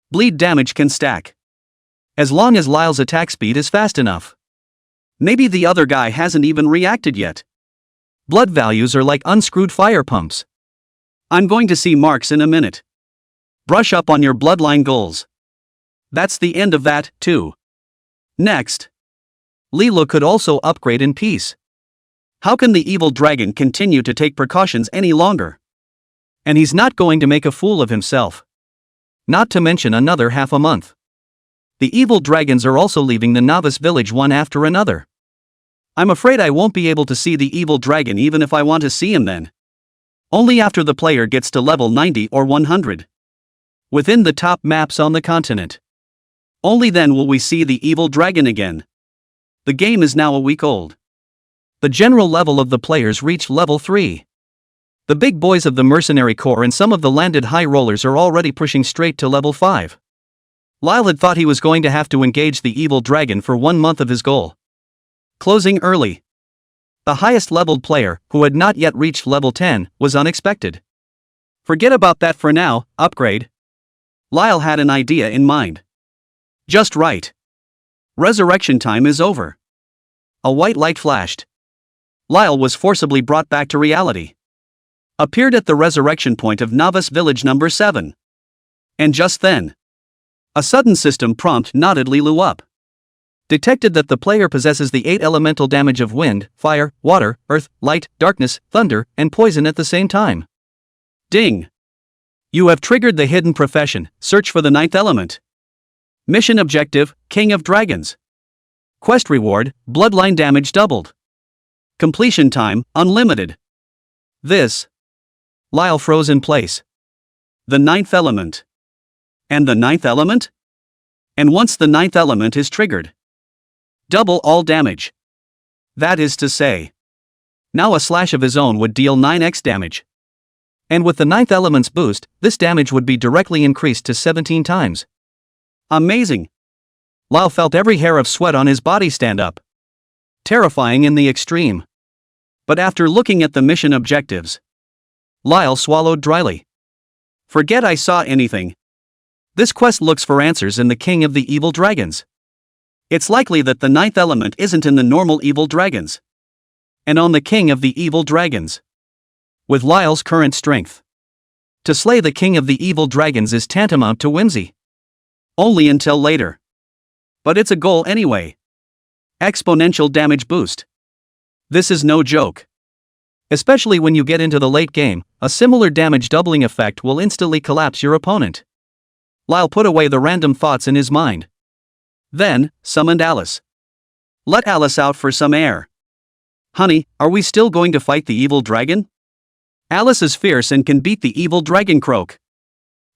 Bleed damage can stack. As long as Lyle's attack speed is fast enough. Maybe the other guy hasn't even reacted yet. Blood values are like unscrewed fire pumps. I'm going to see marks in a minute. Brush up on your bloodline goals. That's the end of that, too. Next. Leela could also upgrade in peace. How can the evil dragon continue to take precautions any longer? And he's not going to make a fool of himself. Not to mention another half a month. The evil dragons are also leaving the novice village one after another. I'm afraid I won't be able to see the evil dragon even if I want to see him then. Only after the player gets to level 90 or 100. Within the top maps on the continent. Only then will we see the evil dragon again. The game is now a week old. The general level of the players reached level 3. The big boys of the mercenary corps and some of the landed high rollers are already pushing straight to level 5. Lyle had thought he was going to have to engage the evil dragon for 1 month of his goal. Closing early. The highest leveled player, who had not yet reached level 10, was unexpected. Forget about that for now, upgrade. Lyle had an idea in mind. Just right. Resurrection time is over. A white light flashed. Lyle was forcibly brought back to reality. Appeared at the resurrection point of Novice Village number 7. And just then, a sudden system prompt nodded Lilu up. Detected that the player possesses the 8 elemental damage of wind, fire, water, earth, light, darkness, thunder, and poison at the same time. Ding! You have triggered the hidden profession, search for the 9th element. Mission objective, King of Dragons. Quest reward, bloodline damage doubled. Completion time, unlimited. This. Lyle froze in place. The 9th element. And the 9th element? And once the 9th element is triggered, double all damage. That is to say, now a slash of his own would deal 9x damage. And with the 9th element's boost, this damage would be directly increased to 17 times. Amazing! Lyle felt every hair of sweat on his body stand up. Terrifying in the extreme. But after looking at the mission objectives, Lyle swallowed dryly. Forget I saw anything. This quest looks for answers in the King of the Evil Dragons. It's likely that the 9th element isn't in the normal evil dragons. And on the King of the Evil Dragons. With Lyle's current strength, to slay the King of the Evil Dragons is tantamount to whimsy. Only until later. But it's a goal anyway. Exponential damage boost. This is no joke. Especially when you get into the late game, a similar damage doubling effect will instantly collapse your opponent. Lyle put away the random thoughts in his mind. Then, summoned Alice. Let Alice out for some air. Honey, are we still going to fight the evil dragon? Alice is fierce and can beat the evil dragon croak.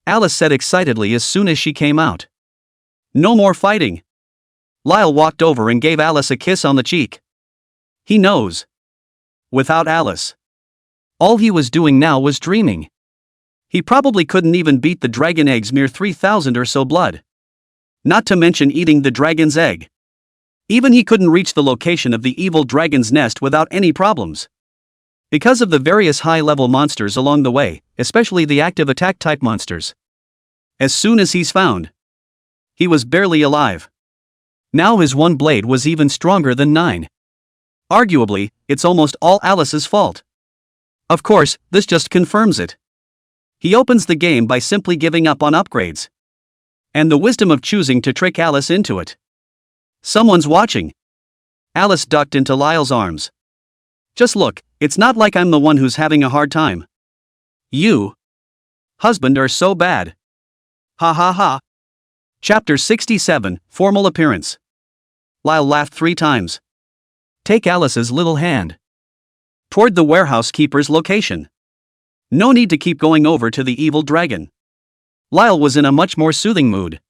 Alice said excitedly as soon as she came out. No more fighting. Lyle walked over and gave Alice a kiss on the cheek. He knows. Without Alice, all he was doing now was dreaming. He probably couldn't even beat the dragon egg's mere 3,000 or so blood. Not to mention eating the dragon's egg. Even he couldn't reach the location of the evil dragon's nest without any problems. Because of the various high-level monsters along the way, especially the active attack-type monsters. As soon as he's found, he was barely alive. Now his one blade was even stronger than 9. Arguably, it's almost all Alice's fault. Of course, this just confirms it. He opens the game by simply giving up on upgrades. And the wisdom of choosing to trick Alice into it. Someone's watching. Alice ducked into Lyle's arms. Just look, it's not like I'm the one who's having a hard time. You, husband, are so bad. Ha ha ha. Chapter 67, Formal Appearance. Lyle laughed 3 times. Take Alice's little hand. Toward the warehouse keeper's location. No need to keep going over to the evil dragon. Lyle was in a much more soothing mood.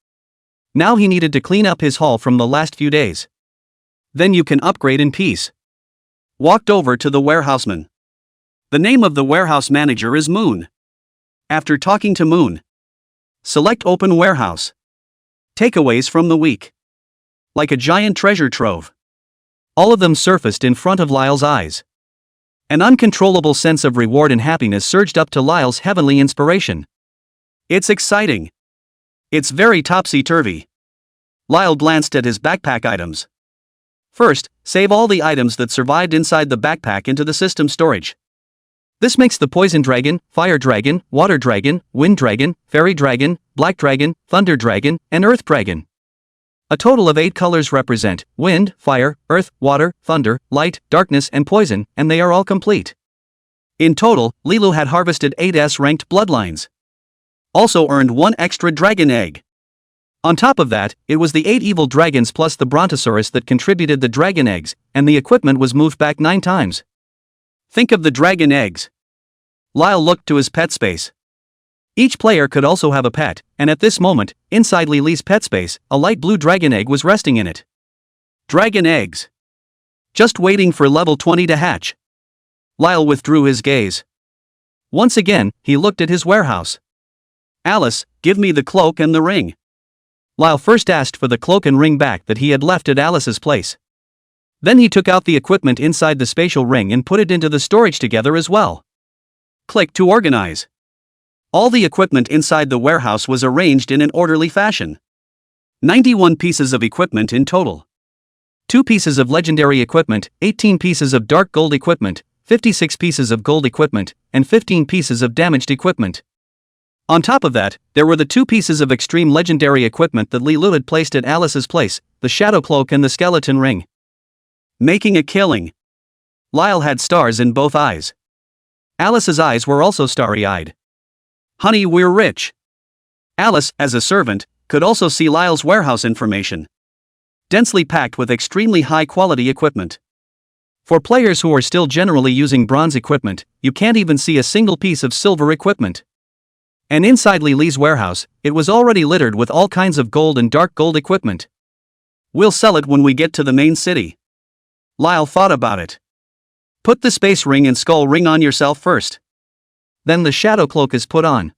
Now he needed to clean up his haul from the last few days. Then you can upgrade in peace. Walked over to the warehouseman. The name of the warehouse manager is Moon. After talking to Moon, select Open Warehouse. Takeaways from the week. Like a giant treasure trove. All of them surfaced in front of Lyle's eyes. An uncontrollable sense of reward and happiness surged up to Lyle's heavenly inspiration. It's exciting. It's very topsy-turvy. Lyle glanced at his backpack items. First, save all the items that survived inside the backpack into the system storage. This makes the Poison Dragon, Fire Dragon, Water Dragon, Wind Dragon, Fairy Dragon, Black Dragon, Thunder Dragon, and Earth Dragon. A total of 8 colors represent wind, fire, earth, water, thunder, light, darkness, and poison, and they are all complete. In total, Lilu had harvested 8 S-ranked bloodlines. Also earned 1 extra dragon egg. On top of that, it was the 8 evil dragons plus the Brontosaurus that contributed the dragon eggs, and the equipment was moved back 9 times. Think of the dragon eggs. Lyle looked to his pet space. Each player could also have a pet, and at this moment, inside Lily's pet space, a light blue dragon egg was resting in it. Dragon eggs. Just waiting for level 20 to hatch. Lyle withdrew his gaze. Once again, he looked at his warehouse. Alice, give me the cloak and the ring. Lyle first asked for the cloak and ring back that he had left at Alice's place. Then he took out the equipment inside the spatial ring and put it into the storage together as well. Click to organize. All the equipment inside the warehouse was arranged in an orderly fashion. 91 pieces of equipment in total. 2 pieces of legendary equipment, 18 pieces of dark gold equipment, 56 pieces of gold equipment, and 15 pieces of damaged equipment. On top of that, there were the 2 pieces of extreme legendary equipment that Lilu had placed at Alice's place, the shadow cloak and the skeleton ring. Making a killing. Lyle had stars in both eyes. Alice's eyes were also starry-eyed. Honey, we're rich. Alice, as a servant, could also see Lyle's warehouse information. Densely packed with extremely high-quality equipment. For players who are still generally using bronze equipment, you can't even see a single piece of silver equipment. And inside Lily's warehouse, it was already littered with all kinds of gold and dark gold equipment. We'll sell it when we get to the main city. Lyle thought about it. Put the space ring and skull ring on yourself first. Then the shadow cloak is put on.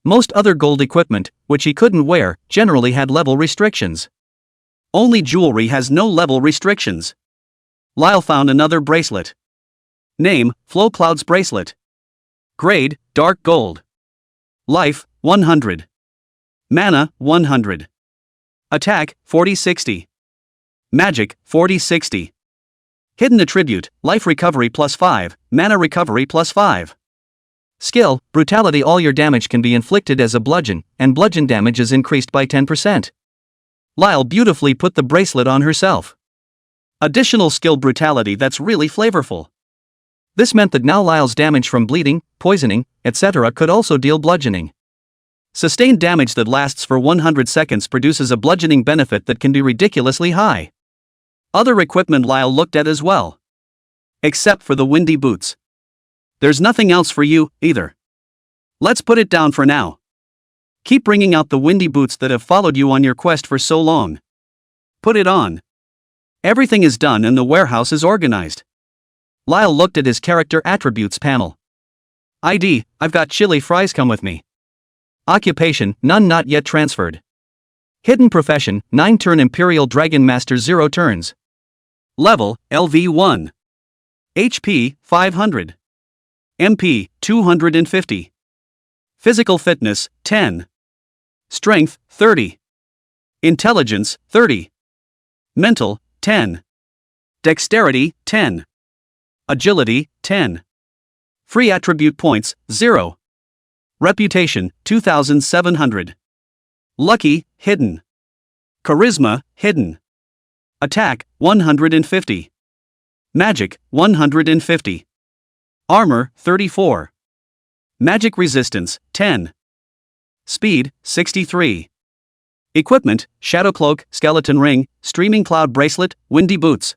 Most other gold equipment, which he couldn't wear, generally had level restrictions. Only jewelry has no level restrictions. Lyle found another bracelet. Name, Flow Cloud's bracelet. Grade, dark gold. Life, 100. Mana, 100. Attack, 40-60. Magic, 40-60. Hidden attribute, life recovery plus 5, mana recovery plus 5. Skill, brutality. All your damage can be inflicted as a bludgeon, and bludgeon damage is increased by 10%. Lyle beautifully put the bracelet on herself. Additional skill, brutality. That's really flavorful. This meant that now Lyle's damage from bleeding, poisoning, etc. could also deal bludgeoning. Sustained damage that lasts for 100 seconds produces a bludgeoning benefit that can be ridiculously high. Other equipment Lyle looked at as well. Except for the windy boots. There's nothing else for you, either. Let's put it down for now. Keep bringing out the windy boots that have followed you on your quest for so long. Put it on. Everything is done and the warehouse is organized. Lyle looked at his character attributes panel. ID, I've got chili fries, come with me. Occupation, none, not yet transferred. Hidden profession, 9 turn Imperial Dragon Master, 0 turns. Level, LV1. HP, 500. MP, 250. Physical fitness, 10. Strength, 30. Intelligence, 30. Mental, 10. Dexterity, 10. Agility, 10. Free attribute points, 0. Reputation, 2,700. Lucky, hidden. Charisma, hidden. Attack, 150. Magic, 150. Armor, 34. Magic resistance, 10. Speed, 63. Equipment, shadow cloak, skeleton ring, streaming cloud bracelet, windy boots.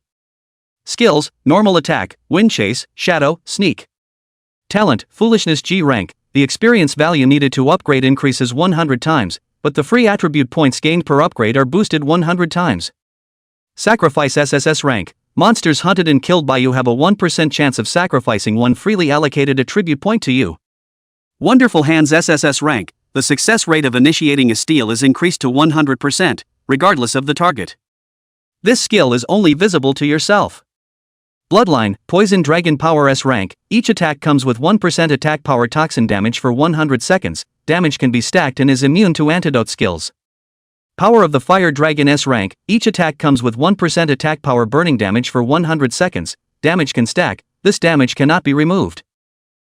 Skills, normal attack, wind chase, shadow, sneak. Talent, foolishness. G rank, the experience value needed to upgrade increases 100 times, but the free attribute points gained per upgrade are boosted 100 times. Sacrifice. SSS rank, monsters hunted and killed by you have a 1% chance of sacrificing one freely allocated attribute point to you. Wonderful hands. SSS rank, the success rate of initiating a steal is increased to 100%, regardless of the target. This skill is only visible to yourself. Bloodline, Poison Dragon Power. S rank, each attack comes with 1% attack power toxin damage for 100 seconds, damage can be stacked and is immune to antidote skills. Power of the Fire Dragon. S rank, each attack comes with 1% attack power burning damage for 100 seconds, damage can stack, this damage cannot be removed.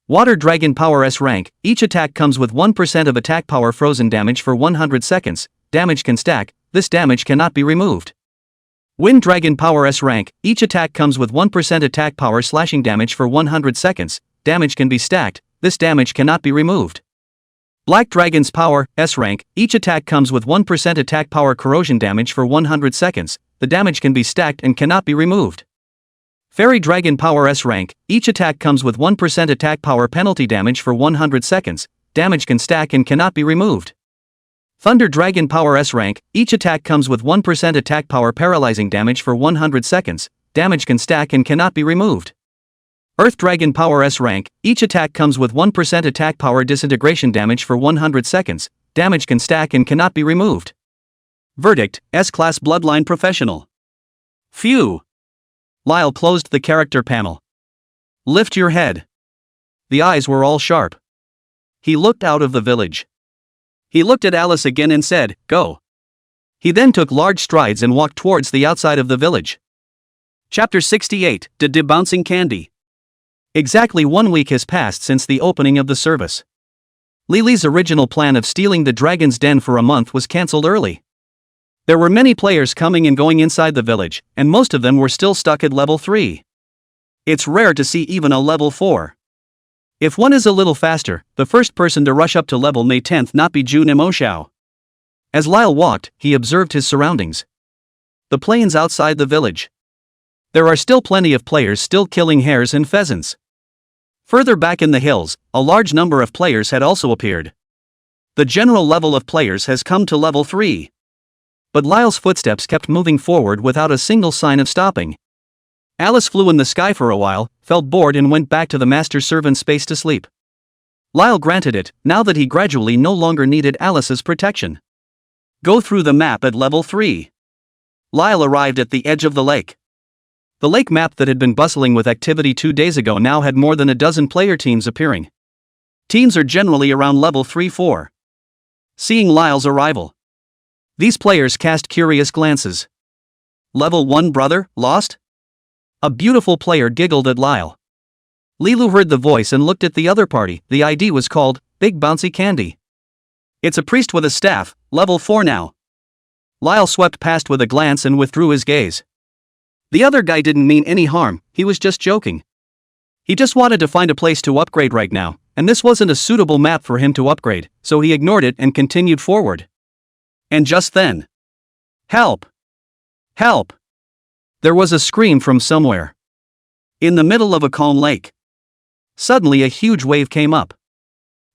Water Dragon Power. S rank, each attack comes with 1% of attack power frozen damage for 100 seconds, damage can stack, this damage cannot be removed. Wind Dragon Power. S rank, each attack comes with 1% attack power slashing damage for 100 seconds, damage can be stacked, this damage cannot be removed. Black Dragon's Power. S rank, each attack comes with 1% attack power corrosion damage for 100 seconds, the damage can be stacked and cannot be removed. Fairy Dragon Power. S rank, each attack comes with 1% attack power penalty damage for 100 seconds, damage can stack and cannot be removed. Thunder Dragon Power. S rank, each attack comes with 1% attack power paralyzing damage for 100 seconds, damage can stack and cannot be removed. Earth Dragon Power. S rank, each attack comes with 1% attack power disintegration damage for 100 seconds, damage can stack and cannot be removed. Verdict, S-Class Bloodline Professional. Phew! Lyle closed the character panel. Lift your head. The eyes were all sharp. he looked out of the village. He looked at Alice again and said, "Go." He then took large strides and walked towards the outside of the village. Chapter 68, The Bouncing Candy. Exactly 1 week has passed since the opening of the service. Lily's original plan of stealing the dragon's den for a month was cancelled early. There were many players coming and going inside the village, and most of them were still stuck at level 3. It's rare to see even a level 4. If one is a little faster, the first person to rush up to level may 10th not be Jun Imoshao. As Lyle walked, he observed his surroundings. The plains outside the village. There are still plenty of players still killing hares and pheasants. Further back in the hills, a large number of players had also appeared. The general level of players has come to level 3. But Lyle's footsteps kept moving forward without a single sign of stopping. Alice flew in the sky for a while, felt bored and went back to the master servant's space to sleep. Lyle granted it, now that he gradually no longer needed Alice's protection. Go through the map at level 3. Lyle arrived at the edge of the lake. The lake map that had been bustling with activity 2 days ago now had more than a dozen player teams appearing. Teams are generally around level 3-4. Seeing Lyle's arrival, these players cast curious glances. Level 1 brother, lost? A beautiful player giggled at Lyle. Lilu heard the voice and looked at the other party. The ID was called Big Bouncy Candy. It's a priest with a staff, level 4 now. Lyle swept past with a glance and withdrew his gaze. The other guy didn't mean any harm, he was just joking. He just wanted to find a place to upgrade right now, and this wasn't a suitable map for him to upgrade, so he ignored it and continued forward. And just then, help! Help! There was a scream from somewhere. In the middle of a calm lake. Suddenly a huge wave came up.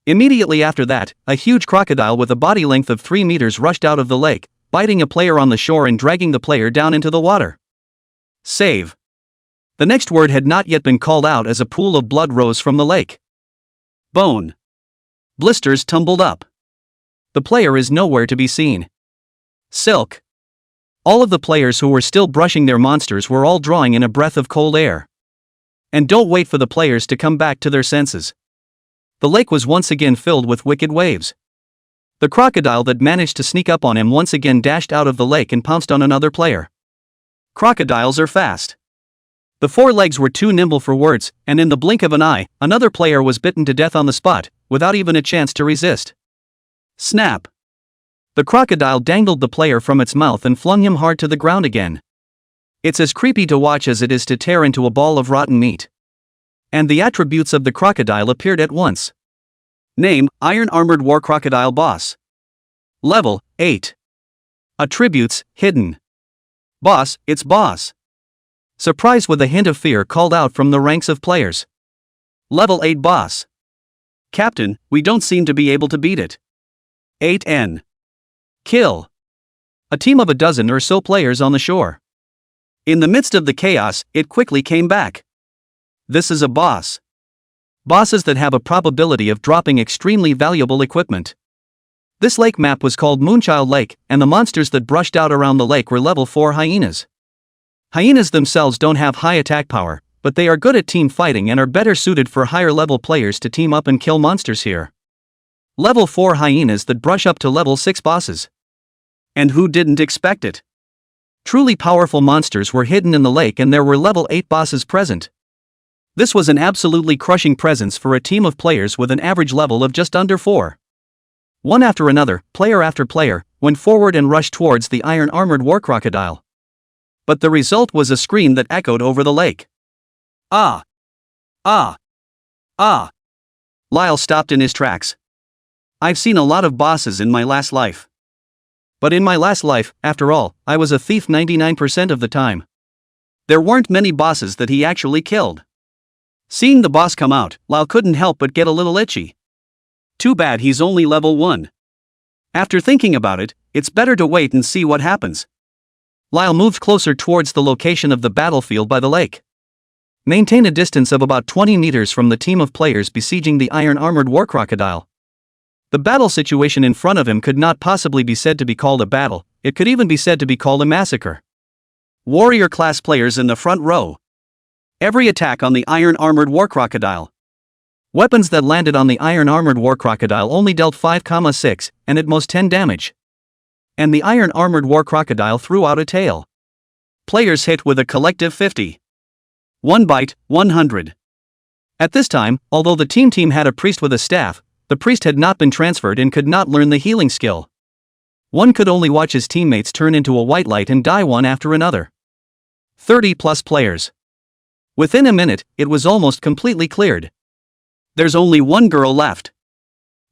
Immediately after that, a huge crocodile with a body length of 3 meters rushed out of the lake, biting a player on the shore and dragging the player down into the water. Save. The next word had not yet been called out as a pool of blood rose from the lake. Bone. Blisters tumbled up. The player is nowhere to be seen. Silk. All of the players who were still brushing their monsters were all drawing in a breath of cold air. And don't wait for the players to come back to their senses. The lake was once again filled with wicked waves. The crocodile that managed to sneak up on him once again dashed out of the lake and pounced on another player. Crocodiles are fast. The 4 legs were too nimble for words, and in the blink of an eye, another player was bitten to death on the spot, without even a chance to resist. Snap! The crocodile dangled the player from its mouth and flung him hard to the ground again. It's as creepy to watch as it is to tear into a ball of rotten meat. And the attributes of the crocodile appeared at once. Name, Iron Armored War Crocodile Boss. Level, 8. Attributes, Hidden. Boss, it's boss. Surprise with a hint of fear called out from the ranks of players. Level 8 boss. Captain, we don't seem to be able to beat it. 8N. Kill. A team of a dozen or so players on the shore. In the midst of the chaos, it quickly came back. This is a boss. Bosses that have a probability of dropping extremely valuable equipment. This lake map was called Moonchild Lake, and the monsters that brushed out around the lake were level 4 hyenas. Hyenas themselves don't have high attack power, but they are good at team fighting and are better suited for higher level players to team up and kill monsters here. Level 4 hyenas that brush up to level 6 bosses. And who didn't expect it? Truly powerful monsters were hidden in the lake and there were level 8 bosses present. This was an absolutely crushing presence for a team of players with an average level of just under 4. One after another, player after player, went forward and rushed towards the Iron Armored War Crocodile. But the result was a scream that echoed over the lake. Ah! Ah! Ah! Lyle stopped in his tracks. I've seen a lot of bosses in my last life. But in my last life, after all, I was a thief 99% of the time. There weren't many bosses that he actually killed. Seeing the boss come out, Lyle couldn't help but get a little itchy. Too bad he's only level 1. After thinking about it, it's better to wait and see what happens. Lyle moved closer towards the location of the battlefield by the lake. Maintain a distance of about 20 meters from the team of players besieging the Iron Armored War Crocodile. The battle situation in front of him could not possibly be said to be called a battle, it could even be said to be called a massacre. Warrior class players in the front row. Every attack on the Iron Armored War Crocodile. Weapons that landed on the iron-armored war crocodile only dealt 5,6, and at most 10 damage. And the iron-armored war crocodile threw out a tail. Players hit with a collective 50. 1 bite, 100. At this time, although the team had a priest with a staff, the priest had not been transferred and could not learn the healing skill. One could only watch his teammates turn into a white light and die one after another. 30 plus players. Within a minute, it was almost completely cleared. There's only one girl left.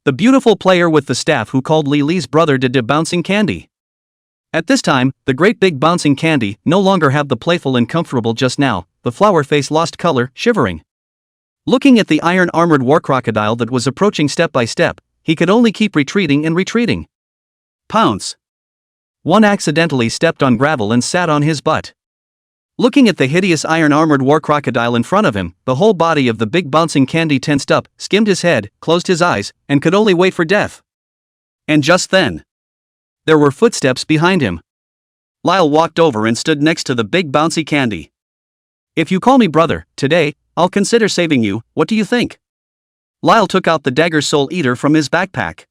The beautiful player with the staff who called Lily's brother did bouncing candy. At this time, the great big bouncing candy no longer have the playful and comfortable just now, the flower face lost color, shivering. Looking at the iron-armored war crocodile that was approaching step by step, he could only keep retreating and retreating. Pounce. One accidentally stepped on gravel and sat on his butt. Looking at the hideous iron-armored war crocodile in front of him, the whole body of the big bouncing candy tensed up, skimmed his head, closed his eyes, and could only wait for death. And just then, there were footsteps behind him. Lyle walked over and stood next to the big bouncy candy. If you call me brother, today, I'll consider saving you, what do you think? Lyle took out the dagger Soul Eater from his backpack.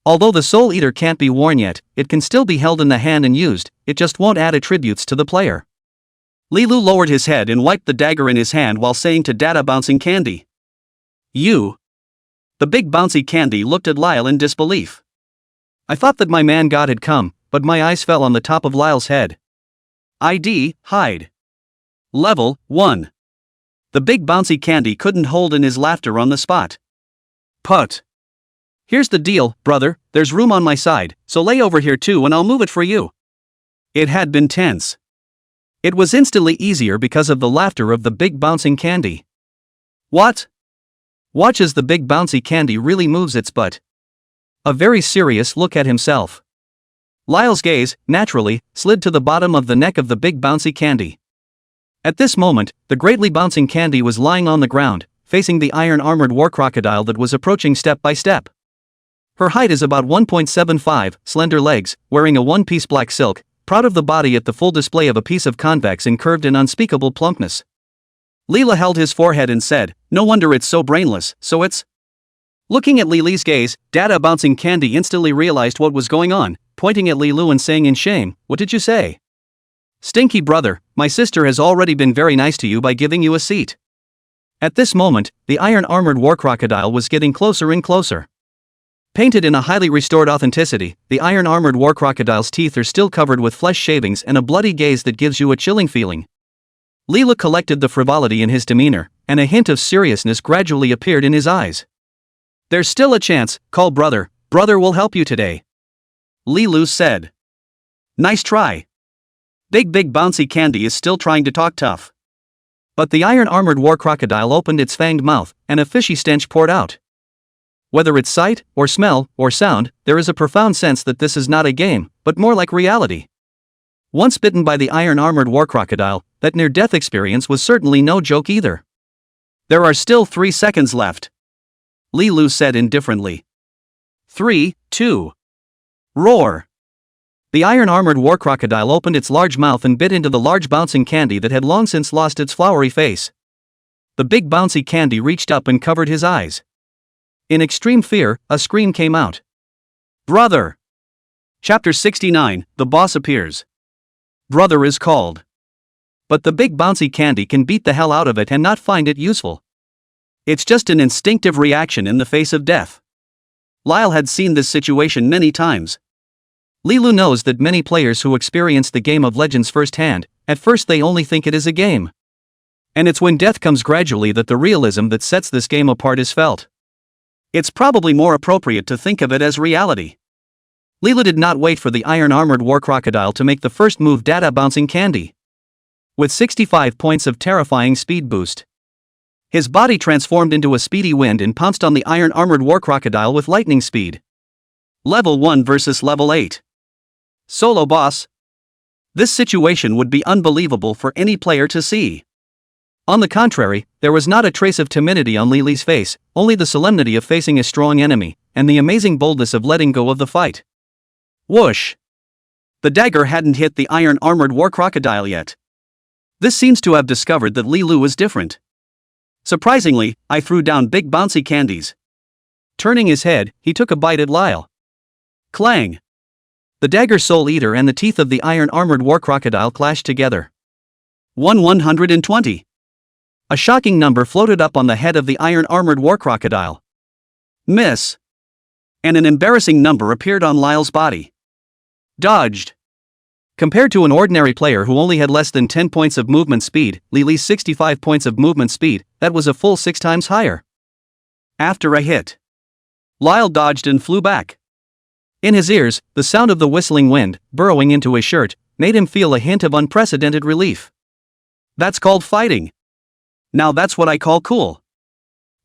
Although the Soul Eater can't be worn yet, it can still be held in the hand and used, it just won't add attributes to the player. Lilu lowered his head and wiped the dagger in his hand while saying to Data Bouncing Candy. You. The big bouncy candy looked at Lyle in disbelief. I thought that my man God had come, but my eyes fell on the top of Lyle's head. ID, hide. Level 1. The big bouncy candy couldn't hold in his laughter on the spot. Put. Here's the deal, brother, there's room on my side, so lay over here too and I'll move it for you. It had been tense. It was instantly easier because of the laughter of the big bouncing candy. What? Watch as the big bouncy candy really moves its butt. A very serious look at himself. Lyle's gaze, naturally, slid to the bottom of the neck of the big bouncy candy. At this moment, the greatly bouncing candy was lying on the ground, facing the iron-armored war crocodile that was approaching step by step. Her height is about 1.75, slender legs, wearing a one-piece black silk, proud of the body at the full display of a piece of convex and curved and unspeakable plumpness. Leela held his forehead and said, no wonder it's so brainless, so it's... Looking at Lily's gaze, Data Bouncing Candy instantly realized what was going on, pointing at Lilu and saying in shame, what did you say? Stinky brother, my sister has already been very nice to you by giving you a seat. At this moment, the iron-armored war crocodile was getting closer and closer. Painted in a highly restored authenticity, the iron-armored war crocodile's teeth are still covered with flesh shavings and a bloody gaze that gives you a chilling feeling. Leela collected the frivolity in his demeanor, and a hint of seriousness gradually appeared in his eyes. There's still a chance, call brother, brother will help you today. Lilu said. Nice try. Big bouncy candy is still trying to talk tough. But the iron-armored war crocodile opened its fanged mouth, and a fishy stench poured out. Whether it's sight, or smell, or sound, there is a profound sense that this is not a game, but more like reality. Once bitten by the iron-armored war crocodile, that near-death experience was certainly no joke either. There are still 3 seconds left. Lilu said indifferently. 3, 2. Roar. The iron-armored war crocodile opened its large mouth and bit into the large bouncing candy that had long since lost its flowery face. The big bouncy candy reached up and covered his eyes. In extreme fear, a scream came out. Brother! Chapter 69, The Boss Appears. Brother is called. But the big bouncy candy can beat the hell out of it and not find it useful. It's just an instinctive reaction in the face of death. Lyle had seen this situation many times. Lilu knows that many players who experience the game of Legends firsthand, at first they only think it is a game. And it's when death comes gradually that the realism that sets this game apart is felt. It's probably more appropriate to think of it as reality. Leela did not wait for the iron-armored war crocodile to make the first move, Data Bouncing Candy. With 65 points of terrifying speed boost, his body transformed into a speedy wind and pounced on the iron-armored war crocodile with lightning speed. Level 1 versus Level 8. Solo boss. This situation would be unbelievable for any player to see. On the contrary, there was not a trace of timidity on Lily's face, only the solemnity of facing a strong enemy, and the amazing boldness of letting go of the fight. Whoosh! The dagger hadn't hit the iron-armored war crocodile yet. This seems to have discovered that Lilu was different. Surprisingly, I threw down big bouncy candies. Turning his head, he took a bite at Lyle. Clang! The dagger soul eater and the teeth of the iron-armored war crocodile clashed together. 120. A shocking number floated up on the head of the iron-armored war crocodile. Miss. And an embarrassing number appeared on Lyle's body. Dodged. Compared to an ordinary player who only had less than 10 points of movement speed, Lily's 65 points of movement speed, that was a full 6 times higher. After a hit, Lyle dodged and flew back. In his ears, the sound of the whistling wind, burrowing into his shirt, made him feel a hint of unprecedented relief. That's called fighting. Now that's what I call cool.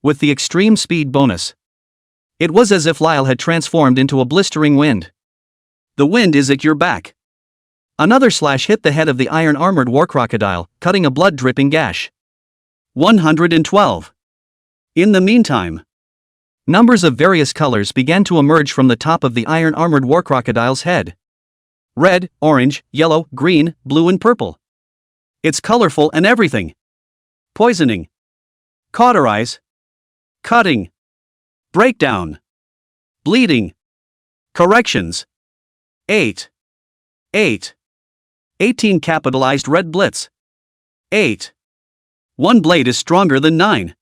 With the extreme speed bonus, it was as if Lyle had transformed into a blistering wind. The wind is at your back. Another slash hit the head of the iron-armored war crocodile, cutting a blood-dripping gash. 112. In the meantime, numbers of various colors began to emerge from the top of the iron-armored war crocodile's head. Red, orange, yellow, green, blue and purple. It's colorful and everything. Poisoning. Cauterize. Cutting. Breakdown. Bleeding. Corrections. 8. 18 capitalized red blitz. 8. One blade is stronger than 9.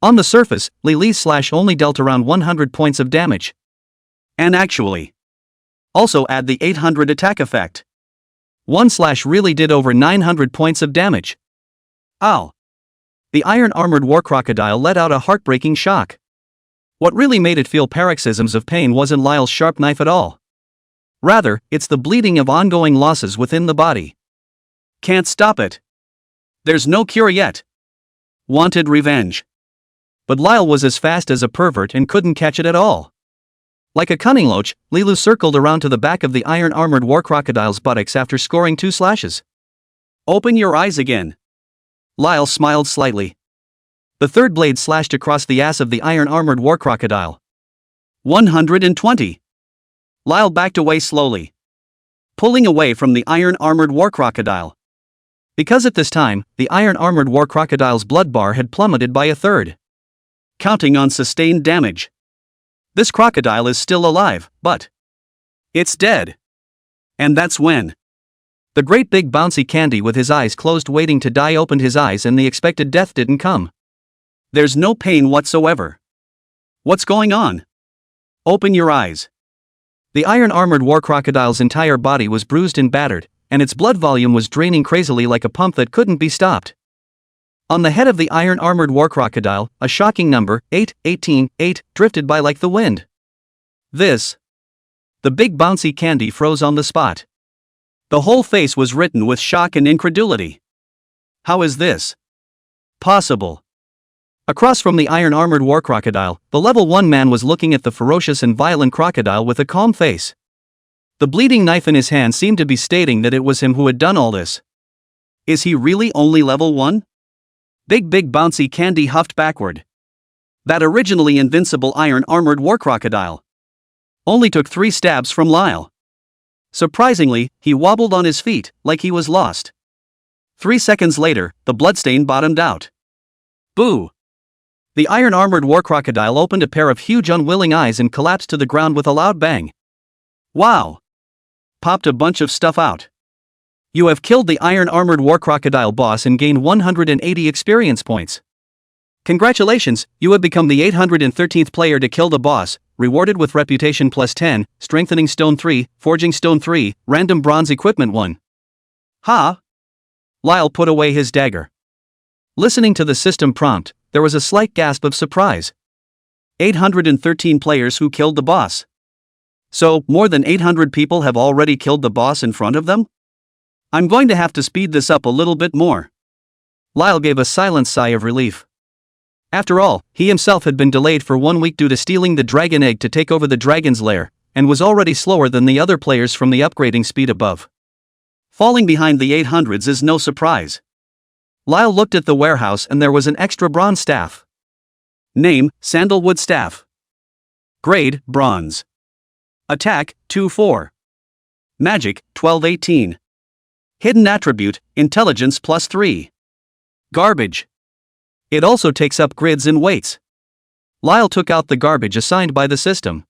On the surface, Lily's slash only dealt around 100 points of damage. And actually, also add the 800 attack effect. One slash really did over 900 points of damage. Ow! The iron-armored war crocodile let out a heartbreaking shock. What really made it feel paroxysms of pain wasn't Lyle's sharp knife at all. Rather, it's the bleeding of ongoing losses within the body. Can't stop it. There's no cure yet. Wanted revenge. But Lyle was as fast as a pervert and couldn't catch it at all. Like a cunning loach, Lilu circled around to the back of the iron-armored war crocodile's buttocks after scoring 2 slashes. Open your eyes again. Lyle smiled slightly. The third blade slashed across the ass of the iron-armored war crocodile. 120. Lyle backed away slowly, pulling away from the iron-armored war crocodile. Because at this time, the iron-armored war crocodile's blood bar had plummeted by a third. Counting on sustained damage. This crocodile is still alive, but it's dead. And that's when the great big bouncy candy with his eyes closed waiting to die opened his eyes and the expected death didn't come. There's no pain whatsoever. What's going on? Open your eyes. The iron-armored war crocodile's entire body was bruised and battered, and its blood volume was draining crazily like a pump that couldn't be stopped. On the head of the iron-armored war crocodile, a shocking number, 18, drifted by like the wind. The big bouncy candy froze on the spot. The whole face was written with shock and incredulity. How is this possible? Across from the iron-armored war crocodile, the level 1 man was looking at the ferocious and violent crocodile with a calm face. The bleeding knife in his hand seemed to be stating that it was him who had done all this. Is he really only level 1? Big bouncy candy huffed backward. That originally invincible iron-armored war crocodile only took 3 stabs from Lyle. Surprisingly, he wobbled on his feet, like he was lost. 3 seconds later, the bloodstain bottomed out. Boo! The iron-armored war crocodile opened a pair of huge unwilling eyes and collapsed to the ground with a loud bang. Wow! Popped a bunch of stuff out. You have killed the iron-armored war crocodile boss and gained 180 experience points. Congratulations, you have become the 813th player to kill the boss, rewarded with reputation plus 10, strengthening stone 3, forging stone 3, random bronze equipment 1. Ha! Lyle put away his dagger. Listening to the system prompt, there was a slight gasp of surprise. 813 players who killed the boss. So, more than 800 people have already killed the boss in front of them? I'm going to have to speed this up a little bit more. Lyle gave a silent sigh of relief. After all, he himself had been delayed for 1 week due to stealing the dragon egg to take over the dragon's lair, and was already slower than the other players from the upgrading speed above. Falling behind the 800s is no surprise. Lyle looked at the warehouse and there was an extra bronze staff. Name, Sandalwood Staff. Grade, Bronze. Attack, 2-4. Magic, 12-18. Hidden attribute, Intelligence plus 3. Garbage. It also takes up grids and weights. Lyle took out the garbage assigned by the system.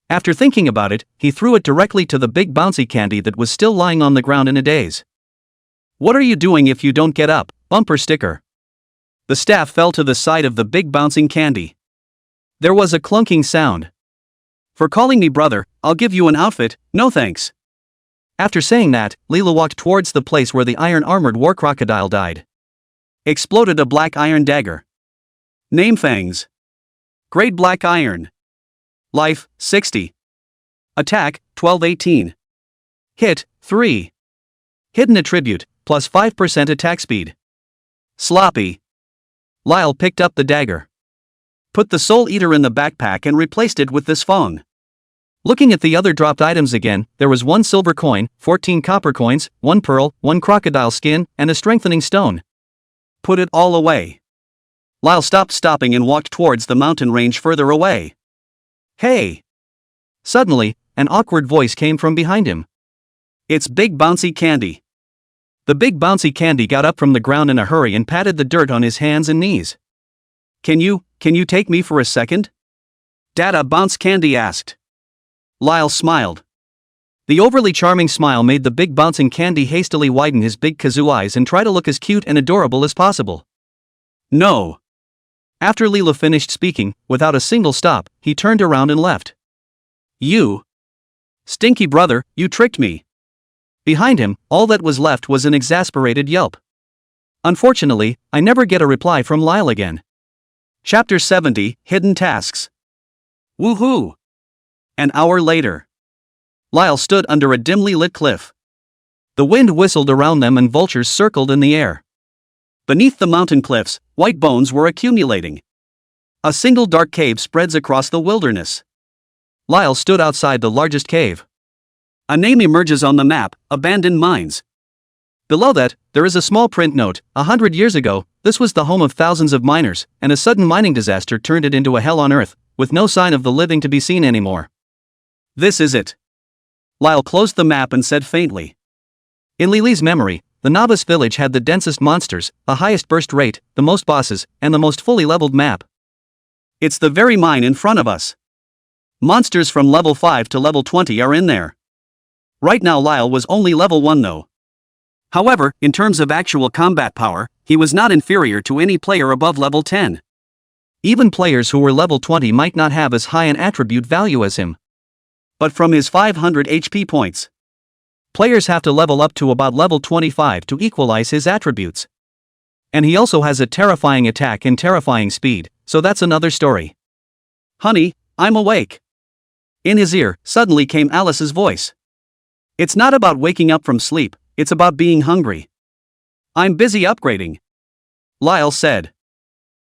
After thinking about it, he threw it directly to the big bouncy candy that was still lying on the ground in a daze. "What are you doing if you don't get up?" Bumper sticker. The staff fell to the side of the big bouncing candy. There was a clunking sound. "For calling me brother, I'll give you an outfit, no thanks." After saying that, Leela walked towards the place where the iron-armored war crocodile died. Exploded a black iron dagger. Name Fangs. Grade black iron. Life, 60. Attack, 1218. Hit, 3. Hidden attribute, plus 5% attack speed. Sloppy. Lyle picked up the dagger. Put the Soul Eater in the backpack and replaced it with this Fong. Looking at the other dropped items again, there was 1 silver coin, 14 copper coins, 1 pearl, 1 crocodile skin, and a strengthening stone. Put it all away. Lyle stopped stopping and walked towards the mountain range further away. "Hey!" Suddenly, an awkward voice came from behind him. "It's Big Bouncy Candy." The Big Bouncy Candy got up from the ground in a hurry and patted the dirt on his hands and knees. Can you take me for a second?" Dada Bounce Candy asked. Lyle smiled. The overly charming smile made the big bouncing candy hastily widen his big kazoo eyes and try to look as cute and adorable as possible. "No." After Leela finished speaking, without a single stop, he turned around and left. "You stinky brother, you tricked me." Behind him, all that was left was an exasperated yelp. Unfortunately, I never get a reply from Lyle again. Chapter 70, Hidden Tasks. Woohoo! An hour later. Lyle stood under a dimly lit cliff. The wind whistled around them and vultures circled in the air. Beneath the mountain cliffs, white bones were accumulating. A single dark cave spreads across the wilderness. Lyle stood outside the largest cave. A name emerges on the map, Abandoned Mines. Below that, there is a small print note. 100 years ago, this was the home of thousands of miners, and a sudden mining disaster turned it into a hell on earth, with no sign of the living to be seen anymore. This is it. Lyle closed the map and said faintly. In Lily's memory, the novice village had the densest monsters, the highest burst rate, the most bosses, and the most fully leveled map. It's the very mine in front of us. Monsters from level 5 to level 20 are in there. Right now Lyle was only level 1 though. However, in terms of actual combat power, he was not inferior to any player above level 10. Even players who were level 20 might not have as high an attribute value as him. But from his 500 HP points, players have to level up to about level 25 to equalize his attributes. And he also has a terrifying attack and terrifying speed, so that's another story. "Honey, I'm awake." In his ear, suddenly came Alice's voice. "It's not about waking up from sleep, it's about being hungry." "I'm busy upgrading," Lyle said.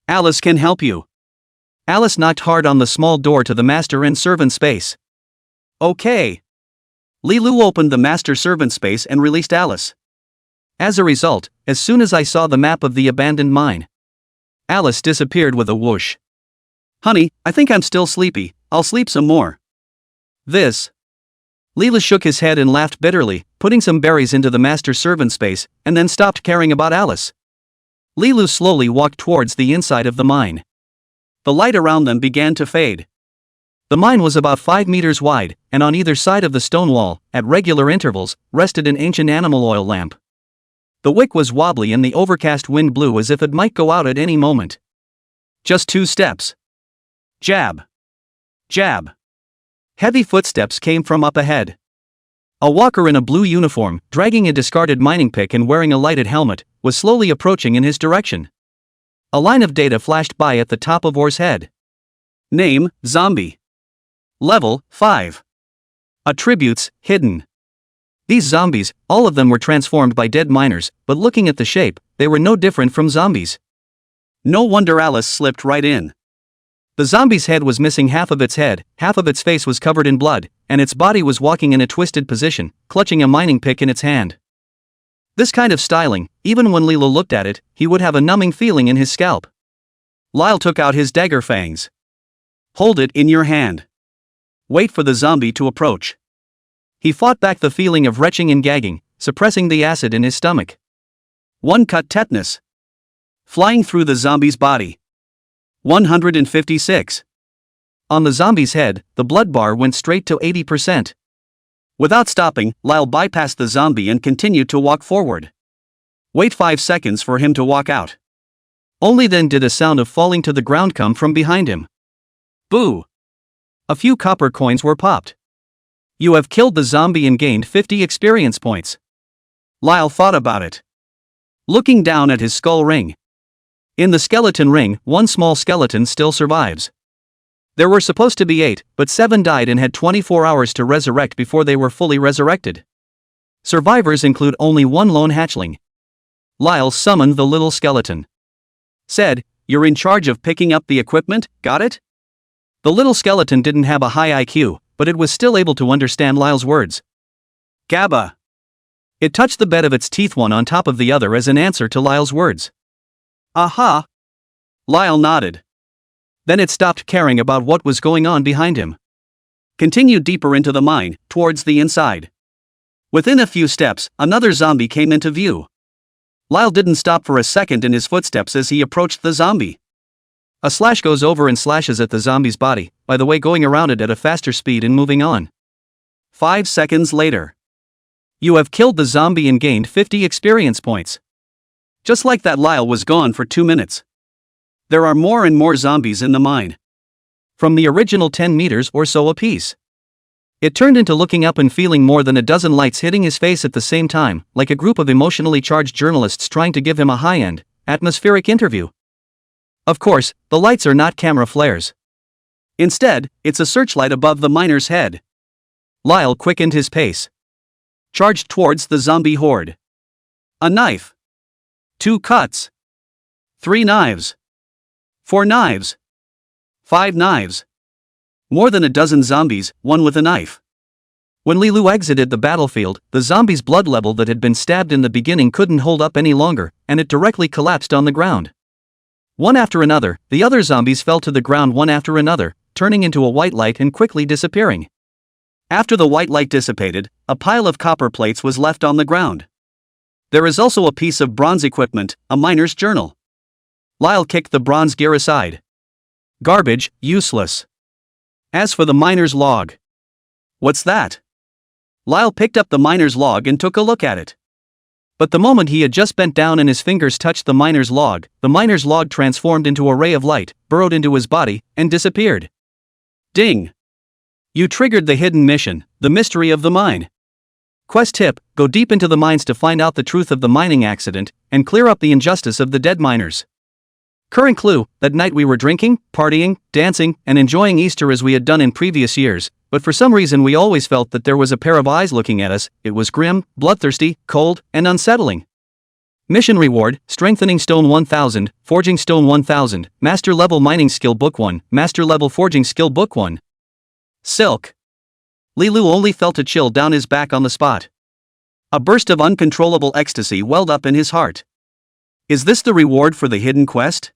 "Alice can help you." Alice knocked hard on the small door to the master and servant space. "Okay." Lilu opened the master servant space and released Alice. As a result, as soon as I saw the map of the abandoned mine, Alice disappeared with a whoosh. "Honey, I think I'm still sleepy, I'll sleep some more." This. Leela shook his head and laughed bitterly, putting some berries into the master servant space, and then stopped caring about Alice. Lilu slowly walked towards the inside of the mine. The light around them began to fade. The mine was about 5 meters wide, and on either side of the stone wall, at regular intervals, rested an ancient animal oil lamp. The wick was wobbly and the overcast wind blew as if it might go out at any moment. Just 2 steps. Jab. Jab. Heavy footsteps came from up ahead. A walker in a blue uniform, dragging a discarded mining pick and wearing a lighted helmet, was slowly approaching in his direction. A line of data flashed by at the top of Orr's head. Name, Zombie. Level, 5. Attributes, Hidden. These zombies, all of them were transformed by dead miners, but looking at the shape, they were no different from zombies. No wonder Alice slipped right in. The zombie's head was missing half of its head, half of its face was covered in blood, and its body was walking in a twisted position, clutching a mining pick in its hand. This kind of styling, even when Leela looked at it, he would have a numbing feeling in his scalp. Lyle took out his dagger fangs. Hold it in your hand. Wait for the zombie to approach. He fought back the feeling of retching and gagging, suppressing the acid in his stomach. 1 cut tetanus. Flying through the zombie's body. 156. On the zombie's head, the blood bar went straight to 80%. Without stopping, Lyle bypassed the zombie and continued to walk forward. Wait 5 seconds for him to walk out. Only then did a sound of falling to the ground come from behind him. Boo! A few copper coins were popped. You have killed the zombie and gained 50 experience points. Lyle thought about it. Looking down at his skull ring. In the skeleton ring, one small skeleton still survives. There were supposed to be 8, but 7 died and had 24 hours to resurrect before they were fully resurrected. Survivors include only one lone hatchling. Lyle summoned the little skeleton. Said, "You're in charge of picking up the equipment, got it?" The little skeleton didn't have a high IQ, but it was still able to understand Lyle's words. Gabba. It touched the bed of its teeth one on top of the other as an answer to Lyle's words. Aha! Lyle nodded. Then it stopped caring about what was going on behind him. Continued deeper into the mine, towards the inside. Within a few steps, another zombie came into view. Lyle didn't stop for a second in his footsteps as he approached the zombie. A slash goes over and slashes at the zombie's body, by the way going around it at a faster speed and moving on. 5 seconds later. You have killed the zombie and gained 50 experience points. Just like that, Lyle was gone for 2 minutes. There are more and more zombies in the mine. From the original 10 meters or so apiece. It turned into looking up and feeling more than a dozen lights hitting his face at the same time, like a group of emotionally charged journalists trying to give him a high-end, atmospheric interview. Of course, the lights are not camera flares. Instead, it's a searchlight above the miner's head. Lyle quickened his pace. Charged towards the zombie horde. A knife. 2 cuts. 3 knives. 4 knives. 5 knives. More than a dozen zombies, one with a knife. When Lilu exited the battlefield, the zombie's blood level that had been stabbed in the beginning couldn't hold up any longer, and it directly collapsed on the ground. One after another, the other zombies fell to the ground one after another, turning into a white light and quickly disappearing. After the white light dissipated, a pile of copper plates was left on the ground. There is also a piece of bronze equipment, a miner's journal. Lyle kicked the bronze gear aside. Garbage, useless. As for the miner's log. What's that? Lyle picked up the miner's log and took a look at it. But the moment he had just bent down and his fingers touched the miner's log transformed into a ray of light, burrowed into his body, and disappeared. Ding! You triggered the hidden mission, the mystery of the mine. Quest tip: go deep into the mines to find out the truth of the mining accident, and clear up the injustice of the dead miners. Current clue: that night we were drinking, partying, dancing, and enjoying Easter as we had done in previous years, but for some reason we always felt that there was a pair of eyes looking at us. It was grim, bloodthirsty, cold, and unsettling. Mission reward: Strengthening Stone 1000, Forging Stone 1000, Master Level Mining Skill Book 1, Master Level Forging Skill Book 1. Silk. Lilu only felt a chill down his back on the spot. A burst of uncontrollable ecstasy welled up in his heart. Is this the reward for the hidden quest?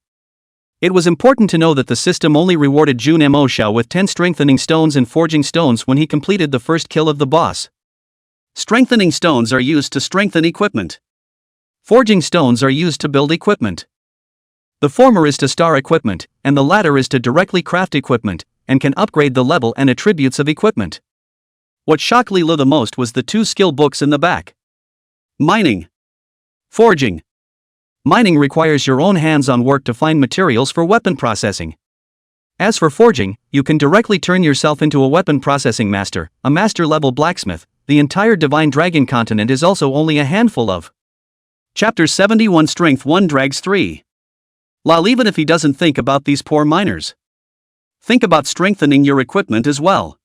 It was important to know that the system only rewarded Jun Mo Xiao with 10 strengthening stones and forging stones when he completed the first kill of the boss. Strengthening stones are used to strengthen equipment. Forging stones are used to build equipment. The former is to star equipment, and the latter is to directly craft equipment, and can upgrade the level and attributes of equipment. What shocked Lilu the most was the 2 skill books in the back. Mining. Forging. Mining requires your own hands-on work to find materials for weapon processing. As for forging, you can directly turn yourself into a weapon processing master, a master-level blacksmith. The entire Divine Dragon continent is also only a handful of. Chapter 71 Strength 1 Drags 3. Lyle, even if he doesn't think about these poor miners. Think about strengthening your equipment as well.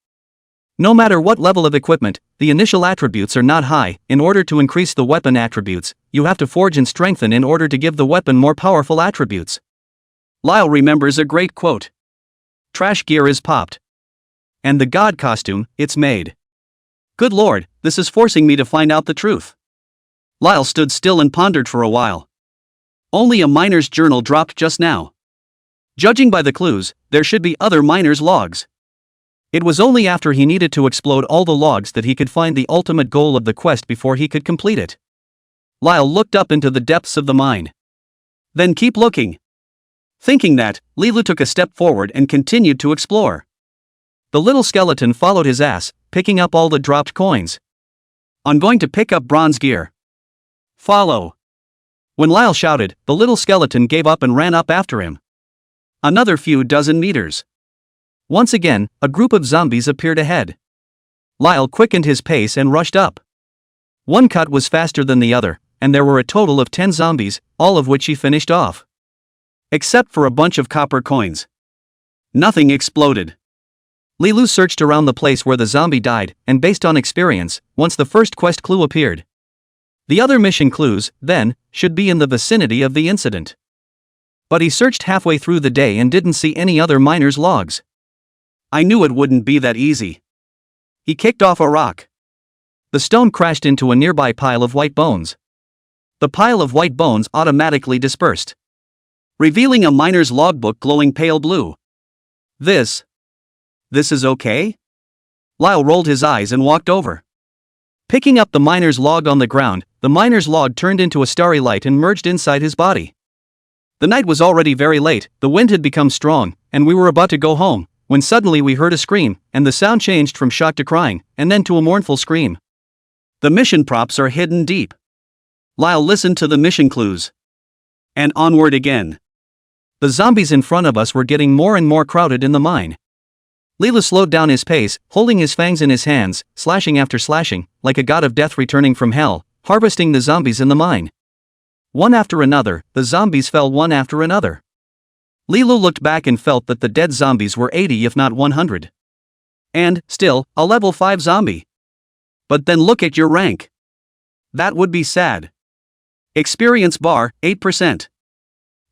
No matter what level of equipment, the initial attributes are not high. In order to increase the weapon attributes, you have to forge and strengthen in order to give the weapon more powerful attributes. Lyle remembers a great quote. Trash gear is popped. And the god costume, it's made. Good lord, this is forcing me to find out the truth. Lyle stood still and pondered for a while. Only a miner's journal dropped just now. Judging by the clues, there should be other miners' logs. It was only after he needed to explode all the logs that he could find the ultimate goal of the quest before he could complete it. Lyle looked up into the depths of the mine. Then keep looking. Thinking that, Lilu took a step forward and continued to explore. The little skeleton followed his ass, picking up all the dropped coins. I'm going to pick up bronze gear. Follow. When Lyle shouted, the little skeleton gave up and ran up after him. Another few dozen meters. Once again, a group of zombies appeared ahead. Lyle quickened his pace and rushed up. One cut was faster than the other, and there were a total of 10 zombies, all of which he finished off. Except for a bunch of copper coins. Nothing exploded. Lilu searched around the place where the zombie died, and based on experience, once the first quest clue appeared. The other mission clues, then, should be in the vicinity of the incident. But he searched halfway through the day and didn't see any other miners' logs. I knew it wouldn't be that easy. He kicked off a rock. The stone crashed into a nearby pile of white bones. The pile of white bones automatically dispersed, revealing a miner's logbook glowing pale blue. This is okay? Lyle rolled his eyes and walked over. Picking up the miner's log on the ground, the miner's log turned into a starry light and merged inside his body. The night was already very late, the wind had become strong, and we were about to go home, when suddenly we heard a scream, and the sound changed from shock to crying, and then to a mournful scream. The mission props are hidden deep. Lyle listened to the mission clues. And onward again. The zombies in front of us were getting more and more crowded in the mine. Lilu slowed down his pace, holding his fangs in his hands, slashing after slashing, like a god of death returning from hell, harvesting the zombies in the mine. One after another, the zombies fell one after another. Lilu looked back and felt that the dead zombies were 80 if not 100. And, still, a level 5 zombie. But then look at your rank. That would be sad. Experience bar, 8%.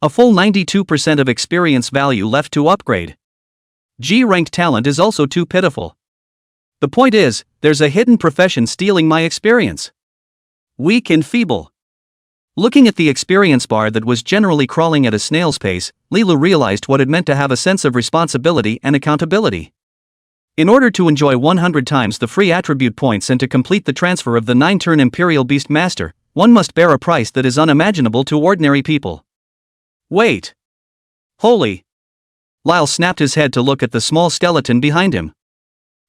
A full 92% of experience value left to upgrade. G-ranked talent is also too pitiful. The point is, there's a hidden profession stealing my experience. Weak and feeble. Looking at the experience bar that was generally crawling at a snail's pace, Lilu realized what it meant to have a sense of responsibility and accountability. In order to enjoy 100 times the free attribute points and to complete the transfer of the 9-turn Imperial Beast Master, one must bear a price that is unimaginable to ordinary people. Wait. Holy. Lyle snapped his head to look at the small skeleton behind him.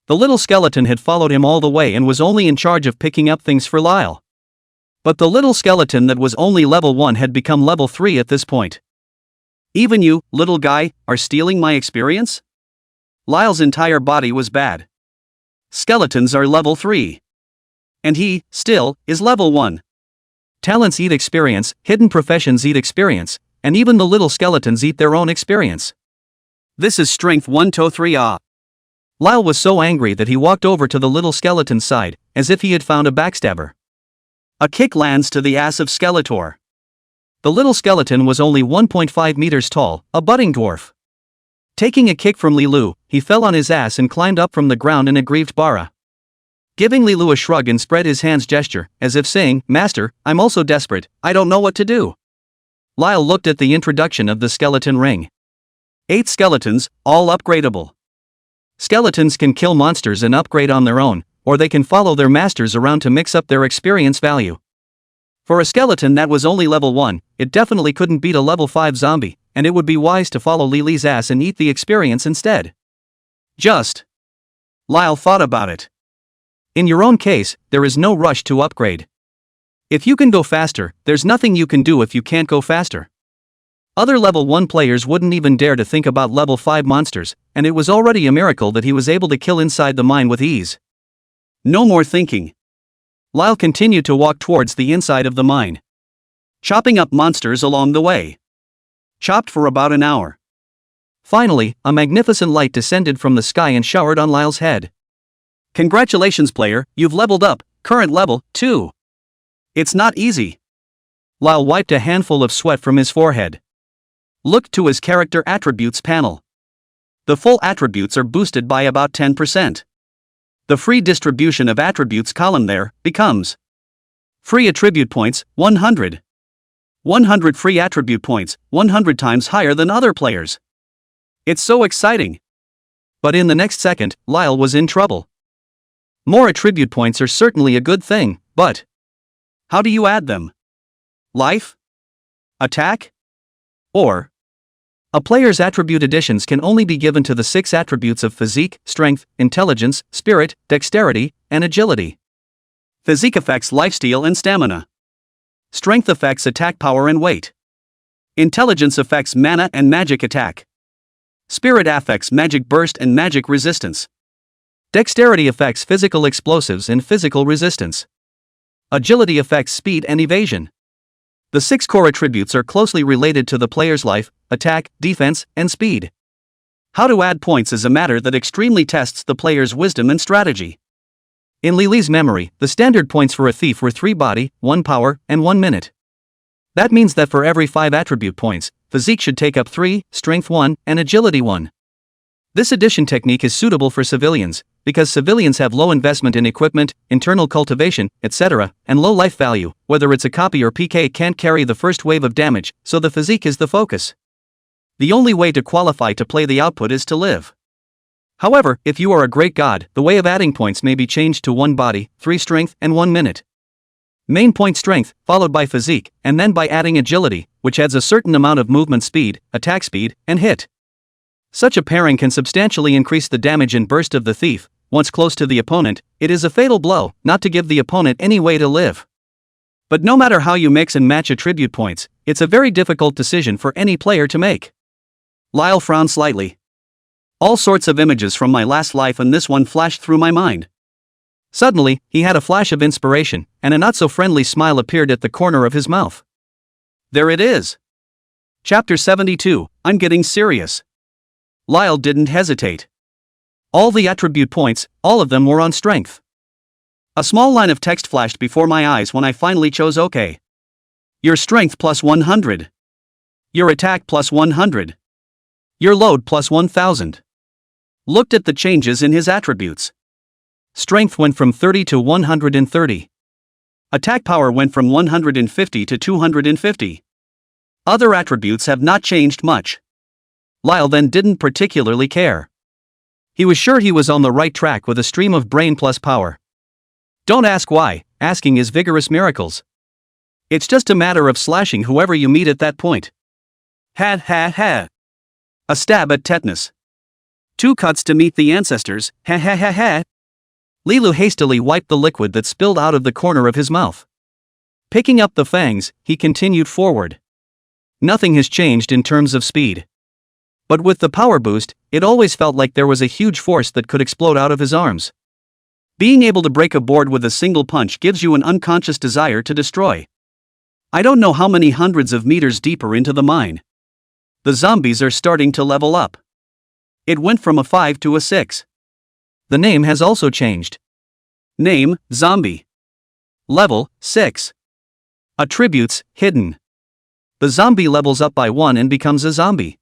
The little skeleton had followed him all the way and was only in charge of picking up things for Lyle. But the little skeleton that was only level 1 had become level 3 at this point. Even you, little guy, are stealing my experience? Lyle's entire body was bad. Skeletons are level 3. And he, still, is level 1. Talents eat experience, hidden professions eat experience, and even the little skeletons eat their own experience. This is strength 1 to 3 ah. Lyle was so angry that he walked over to the little skeleton's side, as if he had found a backstabber. A kick lands to the ass of Skeletor. The little skeleton was only 1.5 meters tall, a budding dwarf. Taking a kick from Lilu, he fell on his ass and climbed up from the ground in a grieved bara. Giving Lilu a shrug and spread his hands gesture, as if saying, "Master, I'm also desperate, I don't know what to do." Lyle looked at the introduction of the skeleton ring. 8 skeletons, all upgradable. Skeletons can kill monsters and upgrade on their own, or they can follow their masters around to mix up their experience value. For a skeleton that was only level 1, it definitely couldn't beat a level 5 zombie, and it would be wise to follow Lily's ass and eat the experience instead. Lyle thought about it. In your own case, there is no rush to upgrade. If you can go faster, there's nothing you can do if you can't go faster. Other level 1 players wouldn't even dare to think about level 5 monsters, and it was already a miracle that he was able to kill inside the mine with ease. No more thinking. Lyle continued to walk towards the inside of the mine, chopping up monsters along the way. Chopped for about an hour. Finally, a magnificent light descended from the sky and showered on Lyle's head. Congratulations player, you've leveled up, current level, 2. It's not easy. Lyle wiped a handful of sweat from his forehead. Looked to his character attributes panel. The full attributes are boosted by about 10%. The free distribution of attributes column there becomes free attribute points, 100. 100 free attribute points, 100 times higher than other players. It's so exciting. But in the next second, Lyle was in trouble. More attribute points are certainly a good thing, but how do you add them? Life? Attack? Or, a player's attribute additions can only be given to the 6 attributes of physique, strength, intelligence, spirit, dexterity, and agility. Physique affects lifesteal and stamina. Strength affects attack power and weight. Intelligence affects mana and magic attack. Spirit affects magic burst and magic resistance. Dexterity affects physical explosives and physical resistance. Agility affects speed and evasion. The 6 core attributes are closely related to the player's life, attack, defense, and speed. How to add points is a matter that extremely tests the player's wisdom and strategy. In Lily's memory, the standard points for a thief were 3 body, 1 power, and 1 minute. That means that for every 5 attribute points, physique should take up 3, strength 1, and agility 1. This addition technique is suitable for civilians, because civilians have low investment in equipment, internal cultivation, etc., and low life value. Whether it's a copy or PK can't carry the first wave of damage, so the physique is the focus. The only way to qualify to play the output is to live. However, if you are a great god, the way of adding points may be changed to 1 body, 3 strength, and 1 minute. Main point strength, followed by physique, and then by adding agility, which adds a certain amount of movement speed, attack speed, and hit. Such a pairing can substantially increase the damage and burst of the thief. Once close to the opponent, it is a fatal blow, not to give the opponent any way to live. But no matter how you mix and match attribute points, it's a very difficult decision for any player to make. Lyle frowned slightly. All sorts of images from my last life and this one flashed through my mind. Suddenly, he had a flash of inspiration, and a not-so-friendly smile appeared at the corner of his mouth. There it is. Chapter 72, I'm getting serious. Lyle didn't hesitate. All the attribute points, all of them were on strength. A small line of text flashed before my eyes when I finally chose OK. Your strength plus 100. Your attack plus 100. Your load plus 1000. Looked at the changes in his attributes. Strength went from 30 to 130. Attack power went from 150 to 250. Other attributes have not changed much. Lyle then didn't particularly care. He was sure he was on the right track with a stream of brain plus power. Don't ask why, asking is vigorous miracles. It's just a matter of slashing whoever you meet at that point. Ha ha ha. A stab at tetanus. 2 cuts to meet the ancestors, ha ha ha ha. Lilu hastily wiped the liquid that spilled out of the corner of his mouth. Picking up the fangs, he continued forward. Nothing has changed in terms of speed. But with the power boost, it always felt like there was a huge force that could explode out of his arms. Being able to break a board with a single punch gives you an unconscious desire to destroy. I don't know how many hundreds of meters deeper into the mine. The zombies are starting to level up. It went from a 5 to a 6. The name has also changed. Name, Zombie. Level, 6. Attributes, Hidden. The zombie levels up by 1 and becomes a zombie.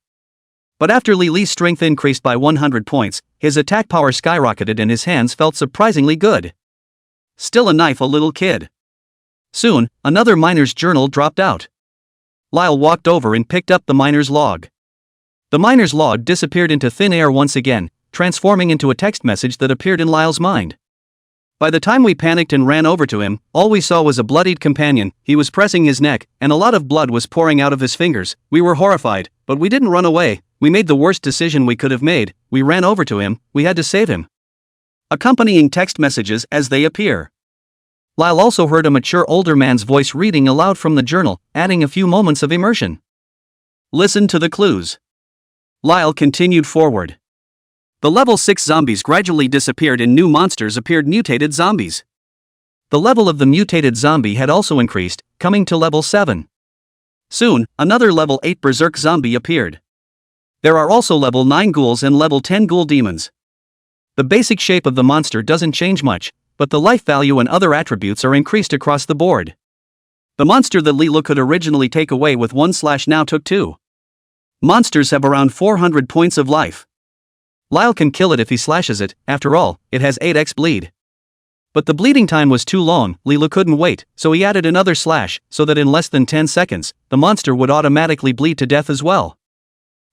But after Lily's strength increased by 100 points, his attack power skyrocketed and his hands felt surprisingly good. Still a knife, a little kid. Soon, another miner's journal dropped out. Lyle walked over and picked up the miner's log. The miner's log disappeared into thin air once again, transforming into a text message that appeared in Lyle's mind. By the time we panicked and ran over to him, all we saw was a bloodied companion. He was pressing his neck, and a lot of blood was pouring out of his fingers. We were horrified, but we didn't run away. We made the worst decision we could have made. We ran over to him. We had to save him. Accompanying text messages as they appear. Lyle also heard a mature older man's voice reading aloud from the journal, adding a few moments of immersion. Listen to the clues. Lyle continued forward. The level 6 zombies gradually disappeared and new monsters appeared, mutated zombies. The level of the mutated zombie had also increased, coming to level 7. Soon, another level 8 berserk zombie appeared. There are also level 9 ghouls and level 10 ghoul demons. The basic shape of the monster doesn't change much, but the life value and other attributes are increased across the board. The monster that Lilu could originally take away with 1 slash now took 2. Monsters have around 400 points of life. Lyle can kill it if he slashes it. After all, it has 8x bleed. But the bleeding time was too long. Lilu couldn't wait, so he added another slash, so that in less than 10 seconds, the monster would automatically bleed to death as well.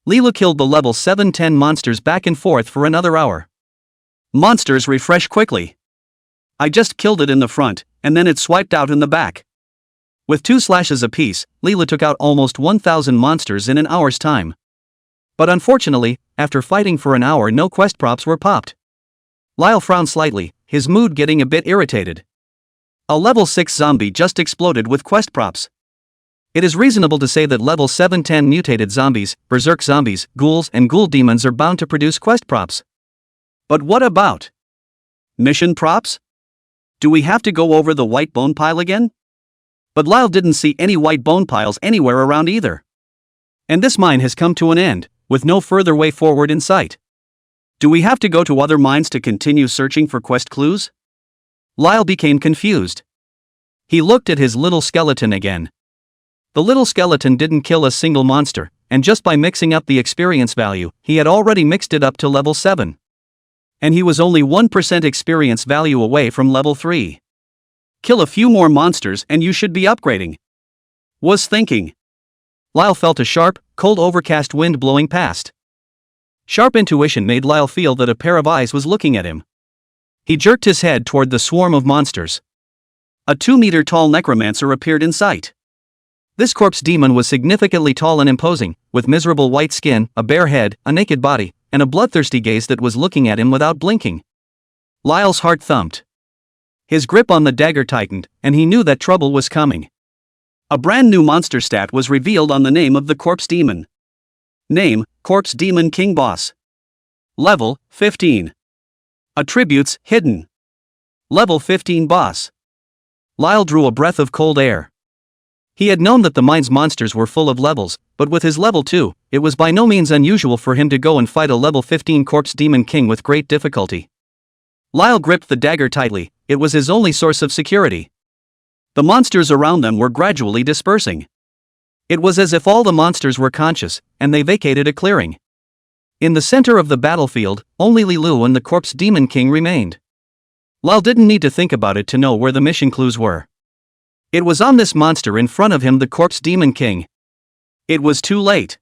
Lilu killed the level 7-10 monsters back and forth for another hour. Monsters refresh quickly. I just killed it in the front, and then it swiped out in the back. With 2 slashes apiece, Leela took out almost 1,000 monsters in an hour's time. But unfortunately, after fighting for an hour, no quest props were popped. Lyle frowned slightly, his mood getting a bit irritated. A level 6 zombie just exploded with quest props. It is reasonable to say that level 7-10 mutated zombies, berserk zombies, ghouls and ghoul demons are bound to produce quest props. But what about mission props? Do we have to go over the white bone pile again? But Lyle didn't see any white bone piles anywhere around either. And this mine has come to an end, with no further way forward in sight. Do we have to go to other mines to continue searching for quest clues? Lyle became confused. He looked at his little skeleton again. The little skeleton didn't kill a single monster, and just by mixing up the experience value, he had already mixed it up to level 7. And he was only 1% experience value away from level 3. Kill a few more monsters and you should be upgrading. Was thinking. Lyle felt a sharp, cold overcast wind blowing past. Sharp intuition made Lyle feel that a pair of eyes was looking at him. He jerked his head toward the swarm of monsters. A 2-meter-tall necromancer appeared in sight. This corpse demon was significantly tall and imposing, with miserable white skin, a bare head, a naked body, and a bloodthirsty gaze that was looking at him without blinking. Lyle's heart thumped. His grip on the dagger tightened, and he knew that trouble was coming. A brand new monster stat was revealed on the name of the corpse demon. Name, Corpse Demon King Boss. Level, 15. Attributes, hidden. Level 15 Boss. Lyle drew a breath of cold air. He had known that the mine's monsters were full of levels, but with his level 2, it was by no means unusual for him to go and fight a level 15 Corpse Demon King with great difficulty. Lyle gripped the dagger tightly, it was his only source of security. The monsters around them were gradually dispersing. It was as if all the monsters were conscious, and they vacated a clearing. In the center of the battlefield, only Lilu and the Corpse Demon King remained. Lyle didn't need to think about it to know where the mission clues were. It was on this monster in front of him, the Corpse Demon King. It was too late.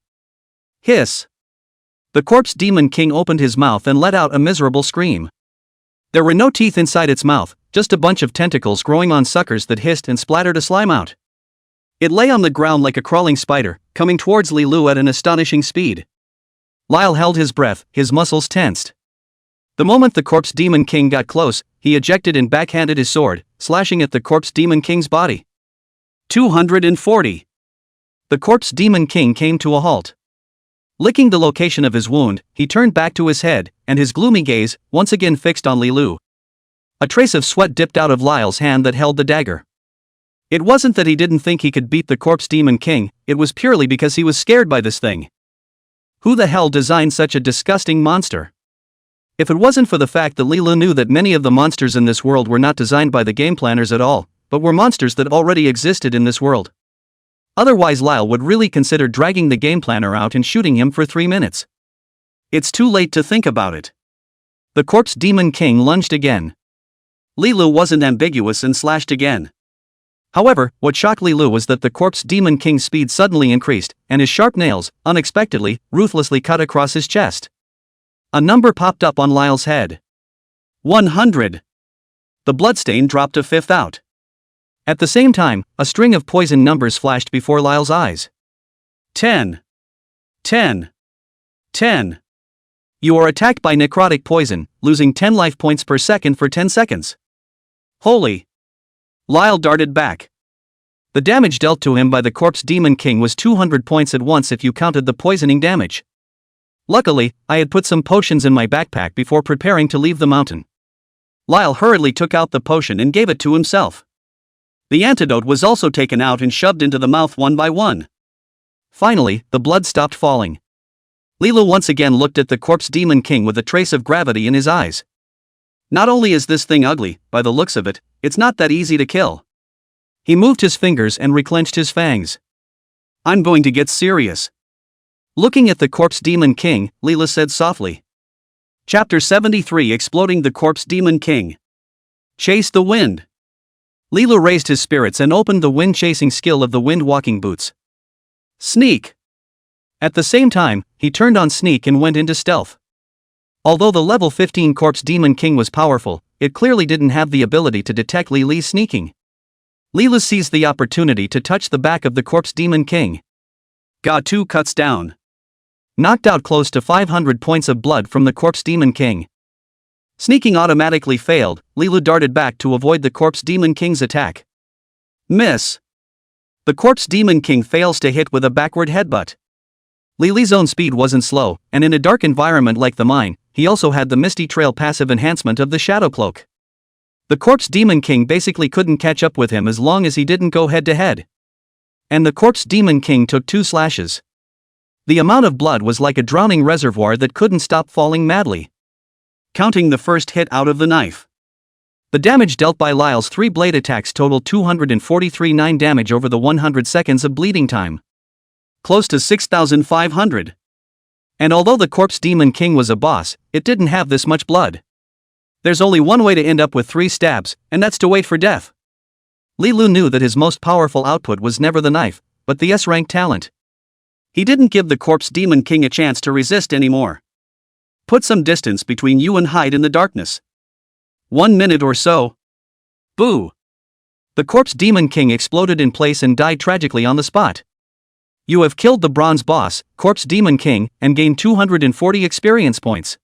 Hiss. The Corpse Demon King opened his mouth and let out a miserable scream. There were no teeth inside its mouth, just a bunch of tentacles growing on suckers that hissed and splattered a slime out. It lay on the ground like a crawling spider, coming towards Lilu at an astonishing speed. Lyle held his breath, his muscles tensed. The moment the Corpse Demon King got close, he ejected and backhanded his sword, slashing at the Corpse Demon King's body. 240. The Corpse Demon King came to a halt. Licking the location of his wound, he turned back to his head, and his gloomy gaze, once again fixed on Lilu. A trace of sweat dipped out of Lyle's hand that held the dagger. It wasn't that he didn't think he could beat the Corpse Demon King, it was purely because he was scared by this thing. Who the hell designed such a disgusting monster? If it wasn't for the fact that Lilu knew that many of the monsters in this world were not designed by the game planners at all, but were monsters that already existed in this world. Otherwise Lyle would really consider dragging the game planner out and shooting him for 3 minutes. It's too late to think about it. The Corpse Demon King lunged again. Lilu wasn't ambiguous and slashed again. However, what shocked Lilu was that the Corpse Demon King's speed suddenly increased, and his sharp nails, unexpectedly, ruthlessly cut across his chest. A number popped up on Lyle's head. 100. The bloodstain dropped a fifth out. At the same time, a string of poison numbers flashed before Lyle's eyes. 10. 10. 10. You are attacked by necrotic poison, losing 10 life points per second for 10 seconds. Holy! Lyle darted back. The damage dealt to him by the Corpse Demon King was 200 points at once if you counted the poisoning damage. Luckily, I had put some potions in my backpack before preparing to leave the mountain. Lyle hurriedly took out the potion and gave it to himself. The antidote was also taken out and shoved into the mouth one by one. Finally, the blood stopped falling. Lilu once again looked at the Corpse Demon King with a trace of gravity in his eyes. Not only is this thing ugly, by the looks of it, it's not that easy to kill. He moved his fingers and reclenched his fangs. I'm going to get serious. Looking at the Corpse Demon King, Leela said softly. Chapter 73 Exploding the Corpse Demon King. Chase the wind. Leela raised his spirits and opened the wind-chasing skill of the wind-walking boots. Sneak. At the same time, he turned on sneak and went into stealth. Although the level 15 Corpse Demon King was powerful, it clearly didn't have the ability to detect Li Li's sneaking. Lilu seized the opportunity to touch the back of the corpse demon king. Ga2 cuts down. Knocked out close to 500 points of blood from the corpse demon king. Sneaking automatically failed, Lilu darted back to avoid the corpse demon king's attack. Miss. The corpse demon king fails to hit with a backward headbutt. Lilu's own speed wasn't slow, and in a dark environment like the mine, he also had the Misty Trail passive enhancement of the Shadow Cloak. The corpse demon king basically couldn't catch up with him as long as he didn't go head to head. And the corpse demon king took 2 slashes. The amount of blood was like a drowning reservoir that couldn't stop falling madly. Counting the first hit out of the knife. The damage dealt by Lyle's 3 blade attacks totaled 243.9 damage over the 100 seconds of bleeding time. Close to 6,500. And although the corpse demon king was a boss, it didn't have this much blood. There's only one way to end up with 3 stabs, and that's to wait for death. Lilu knew that his most powerful output was never the knife, but the S-rank talent. He didn't give the corpse demon king a chance to resist anymore. Put some distance between you and hide in the darkness. 1 minute or so. Boo! The corpse demon king exploded in place and died tragically on the spot. You have killed the bronze boss, corpse demon king, and gained 240 experience points.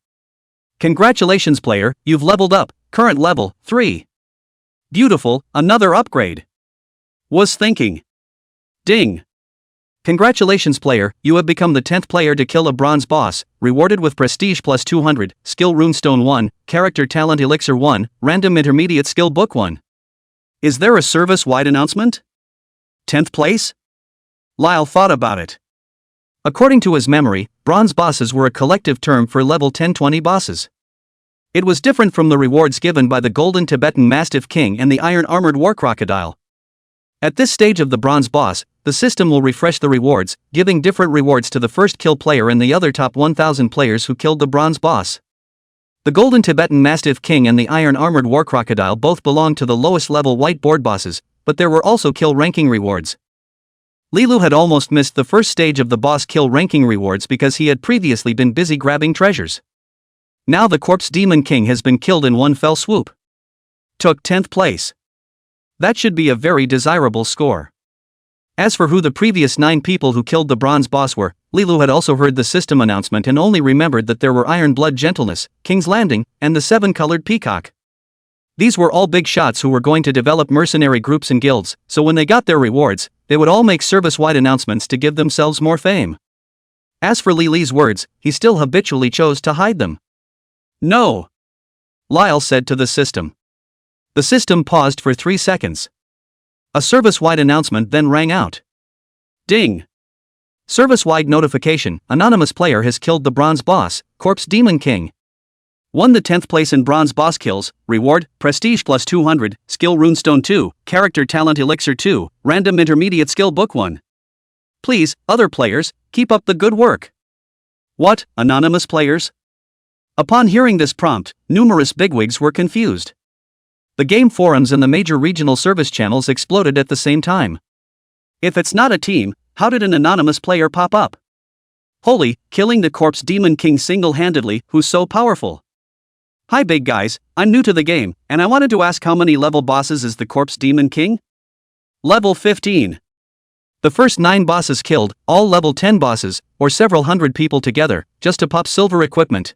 Congratulations player, you've leveled up, current level, 3. Beautiful, another upgrade. Was thinking. Ding. Congratulations player, you have become the 10th player to kill a bronze boss, rewarded with prestige plus 200, skill runestone 1, character talent elixir 1, random intermediate skill book 1. Is there a service-wide announcement? 10th place? Lyle thought about it. According to his memory, bronze bosses were a collective term for level 10-20 bosses. It was different from the rewards given by the Golden Tibetan Mastiff King and the Iron-Armored War Crocodile. At this stage of the bronze boss, the system will refresh the rewards, giving different rewards to the first kill player and the other top 1,000 players who killed the bronze boss. The Golden Tibetan Mastiff King and the Iron-Armored War Crocodile both belonged to the lowest level whiteboard bosses, but there were also kill ranking rewards. Lilu had almost missed the first stage of the boss kill ranking rewards because he had previously been busy grabbing treasures. Now the corpse demon king has been killed in one fell swoop. Took 10th place. That should be a very desirable score. As for who the previous 9 people who killed the bronze boss were, Lilu had also heard the system announcement and only remembered that there were Iron Blood Gentleness, King's Landing, and the 7-colored Peacock. These were all big shots who were going to develop mercenary groups and guilds, so when they got their rewards, they would all make service-wide announcements to give themselves more fame. As for Lilu's words, he still habitually chose to hide them. No. Lyle said to the system. The system paused for 3 seconds. A service-wide announcement then rang out. Ding. Service-wide notification, anonymous player has killed the bronze boss, corpse demon king. Won the 10th place in bronze boss kills, reward, prestige plus 200, skill runestone 2, character talent elixir 2, random intermediate skill book 1. Please, other players, keep up the good work. What, anonymous players? Upon hearing this prompt, numerous bigwigs were confused. The game forums and the major regional service channels exploded at the same time. If it's not a team, how did an anonymous player pop up? Holy, killing the corpse demon king single-handedly, who's so powerful. Hi big guys, I'm new to the game, and I wanted to ask how many level bosses is the corpse demon king? Level 15. The first 9 bosses killed, all level 10 bosses, or several hundred people together, just to pop silver equipment.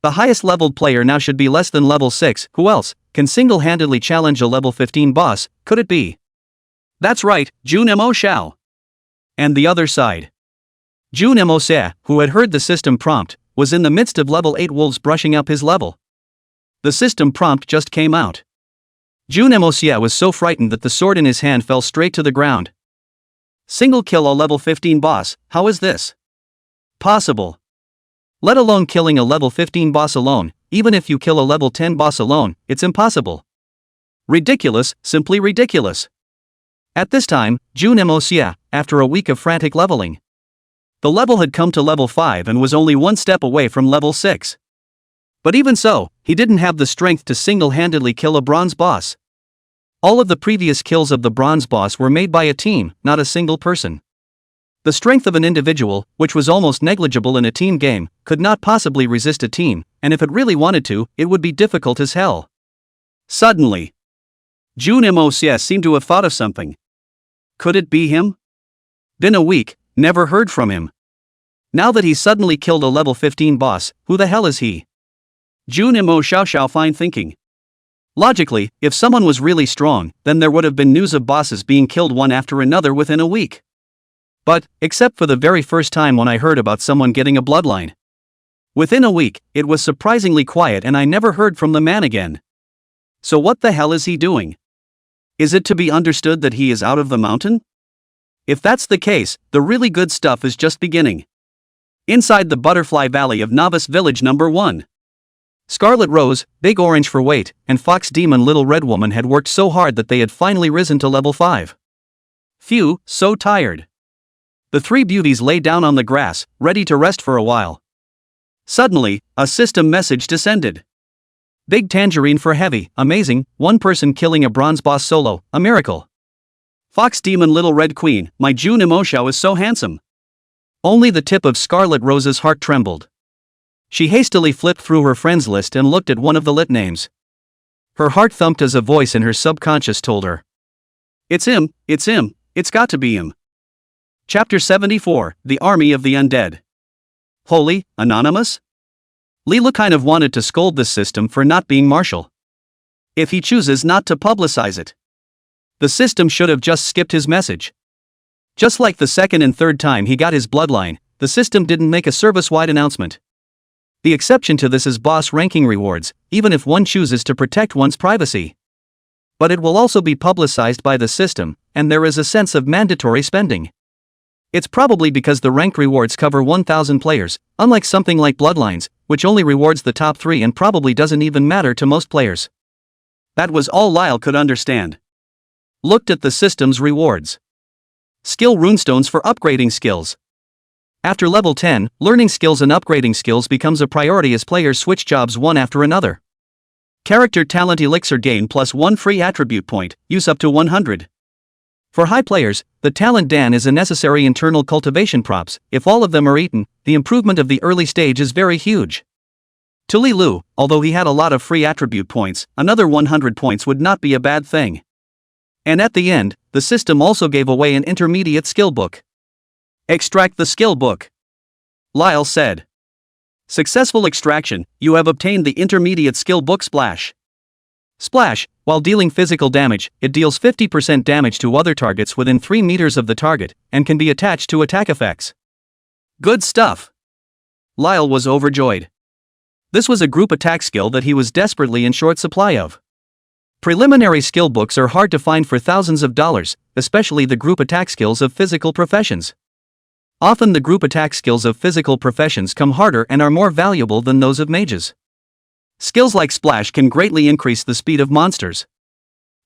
The highest leveled player now should be less than level 6, who else can single-handedly challenge a level 15 boss, could it be? That's right, Jun Mo Xiao. And the other side. Jun Mo Xiao, who had heard the system prompt, was in the midst of level 8 wolves brushing up his level. The system prompt just came out. Jun Mo Xiao was so frightened that the sword in his hand fell straight to the ground. Single kill a level 15 boss, how is this possible? Let alone killing a level 15 boss alone, even if you kill a level 10 boss alone, it's impossible. Ridiculous, simply ridiculous. At this time, Jun Mo Xiao, after a week of frantic leveling. The level had come to level 5 and was only one step away from level 6. But even so, he didn't have the strength to single-handedly kill a bronze boss. All of the previous kills of the bronze boss were made by a team, not a single person. The strength of an individual, which was almost negligible in a team game, could not possibly resist a team, and if it really wanted to, it would be difficult as hell. Suddenly, June MOCS seemed to have thought of something. Could it be him? Been a week, never heard from him. Now that he's suddenly killed a level 15 boss, who the hell is he? June Mo Xiao fine thinking. Logically, if someone was really strong, then there would have been news of bosses being killed one after another within a week. But, except for the very first time when I heard about someone getting a bloodline. Within a week, it was surprisingly quiet and I never heard from the man again. So what the hell is he doing? Is it to be understood that he is out of the mountain? If that's the case, the really good stuff is just beginning. Inside the Butterfly Valley of Novice Village number 1. Scarlet Rose, Big Orange for Weight, and Fox Demon Little Red Woman had worked so hard that they had finally risen to level 5. Phew, so tired. The three beauties lay down on the grass, ready to rest for a while. Suddenly, a system message descended. Big Tangerine for Heavy, amazing, one person killing a bronze boss solo, a miracle. Fox Demon Little Red Queen, my June Emoshao is so handsome. Only the tip of Scarlet Rose's heart trembled. She hastily flipped through her friends list and looked at one of the lit names. Her heart thumped as a voice in her subconscious told her. It's him, it's got to be him. Chapter 74, The Army of the Undead. Holy, anonymous? Leela kind of wanted to scold this system for not being Marshall. If he chooses not to publicize it, the system should have just skipped his message. Just like the second and third time he got his bloodline, the system didn't make a service-wide announcement. The exception to this is boss ranking rewards, even if one chooses to protect one's privacy. But it will also be publicized by the system, and there is a sense of mandatory spending. It's probably because the rank rewards cover 1,000 players, unlike something like Bloodlines, which only rewards the top 3 and probably doesn't even matter to most players. That was all Lyle could understand. Looked at the system's rewards. Skill runestones for upgrading skills. After level 10, learning skills and upgrading skills becomes a priority as players switch jobs one after another. Character talent elixir gain plus 1 free attribute point, use up to 100. For high players, the talent Dan is a necessary internal cultivation props. If all of them are eaten, the improvement of the early stage is very huge. To Li Lu, although he had a lot of free attribute points, another 100 points would not be a bad thing. And at the end, the system also gave away an intermediate skill book. Extract the skill book. Lyle said. Successful extraction, you have obtained the intermediate skill book Splash. Splash, while dealing physical damage, it deals 50% damage to other targets within 3 meters of the target, and can be attached to attack effects. Good stuff. Lyle was overjoyed. This was a group attack skill that he was desperately in short supply of. Preliminary skill books are hard to find for thousands of dollars, especially the group attack skills of physical professions. Often the group attack skills of physical professions come harder and are more valuable than those of mages. Skills like Splash can greatly increase the speed of monsters.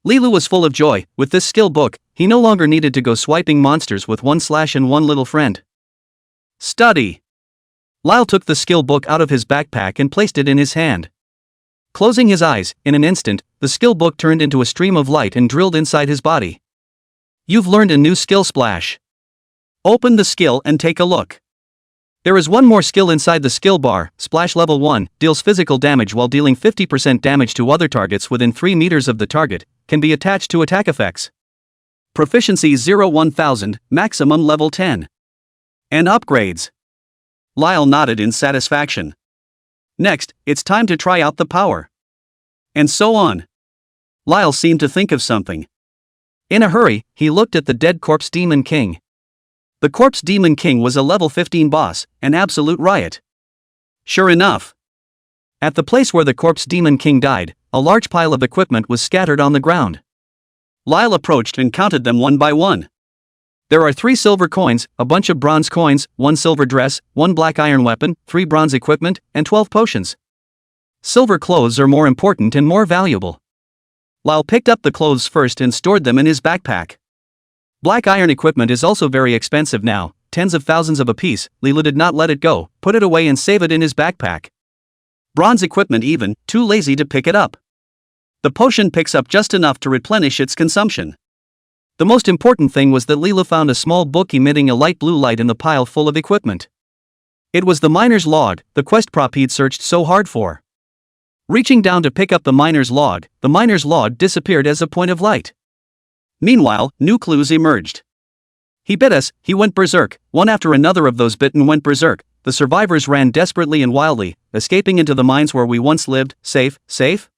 Lilu was full of joy. With this skill book, he no longer needed to go swiping monsters with 1 slash and 1 little friend. Study. Lyle took the skill book out of his backpack and placed it in his hand. Closing his eyes, in an instant, the skill book turned into a stream of light and drilled inside his body. You've learned a new skill Splash. Open the skill and take a look. There is one more skill inside the skill bar. Splash level 1, deals physical damage while dealing 50% damage to other targets within 3 meters of the target, can be attached to attack effects. Proficiency 0-1000, maximum level 10. And upgrades. Lyle nodded in satisfaction. Next, it's time to try out the power. And so on. Lyle seemed to think of something. In a hurry, he looked at the dead Corpse Demon King. The Corpse Demon King was a level 15 boss, an absolute riot. Sure enough. At the place where the Corpse Demon King died, a large pile of equipment was scattered on the ground. Lyle approached and counted them one by one. There are 3 silver coins, a bunch of bronze coins, 1 silver dress, 1 black iron weapon, 3 bronze equipment, and 12 potions. Silver clothes are more important and more valuable. Lyle picked up the clothes first and stored them in his backpack. Black iron equipment is also very expensive now, tens of thousands of a piece. Lila did not let it go, put it away and save it in his backpack. Bronze equipment even, too lazy to pick it up. The potion picks up just enough to replenish its consumption. The most important thing was that Lila found a small book emitting a light blue light in the pile full of equipment. It was the miner's log, the quest prop he'd searched so hard for. Reaching down to pick up the miner's log disappeared as a point of light. Meanwhile, new clues emerged. He bit us, he went berserk. One after another of those bitten went berserk. The survivors ran desperately and wildly, escaping into the mines where we once lived. Safe, safe?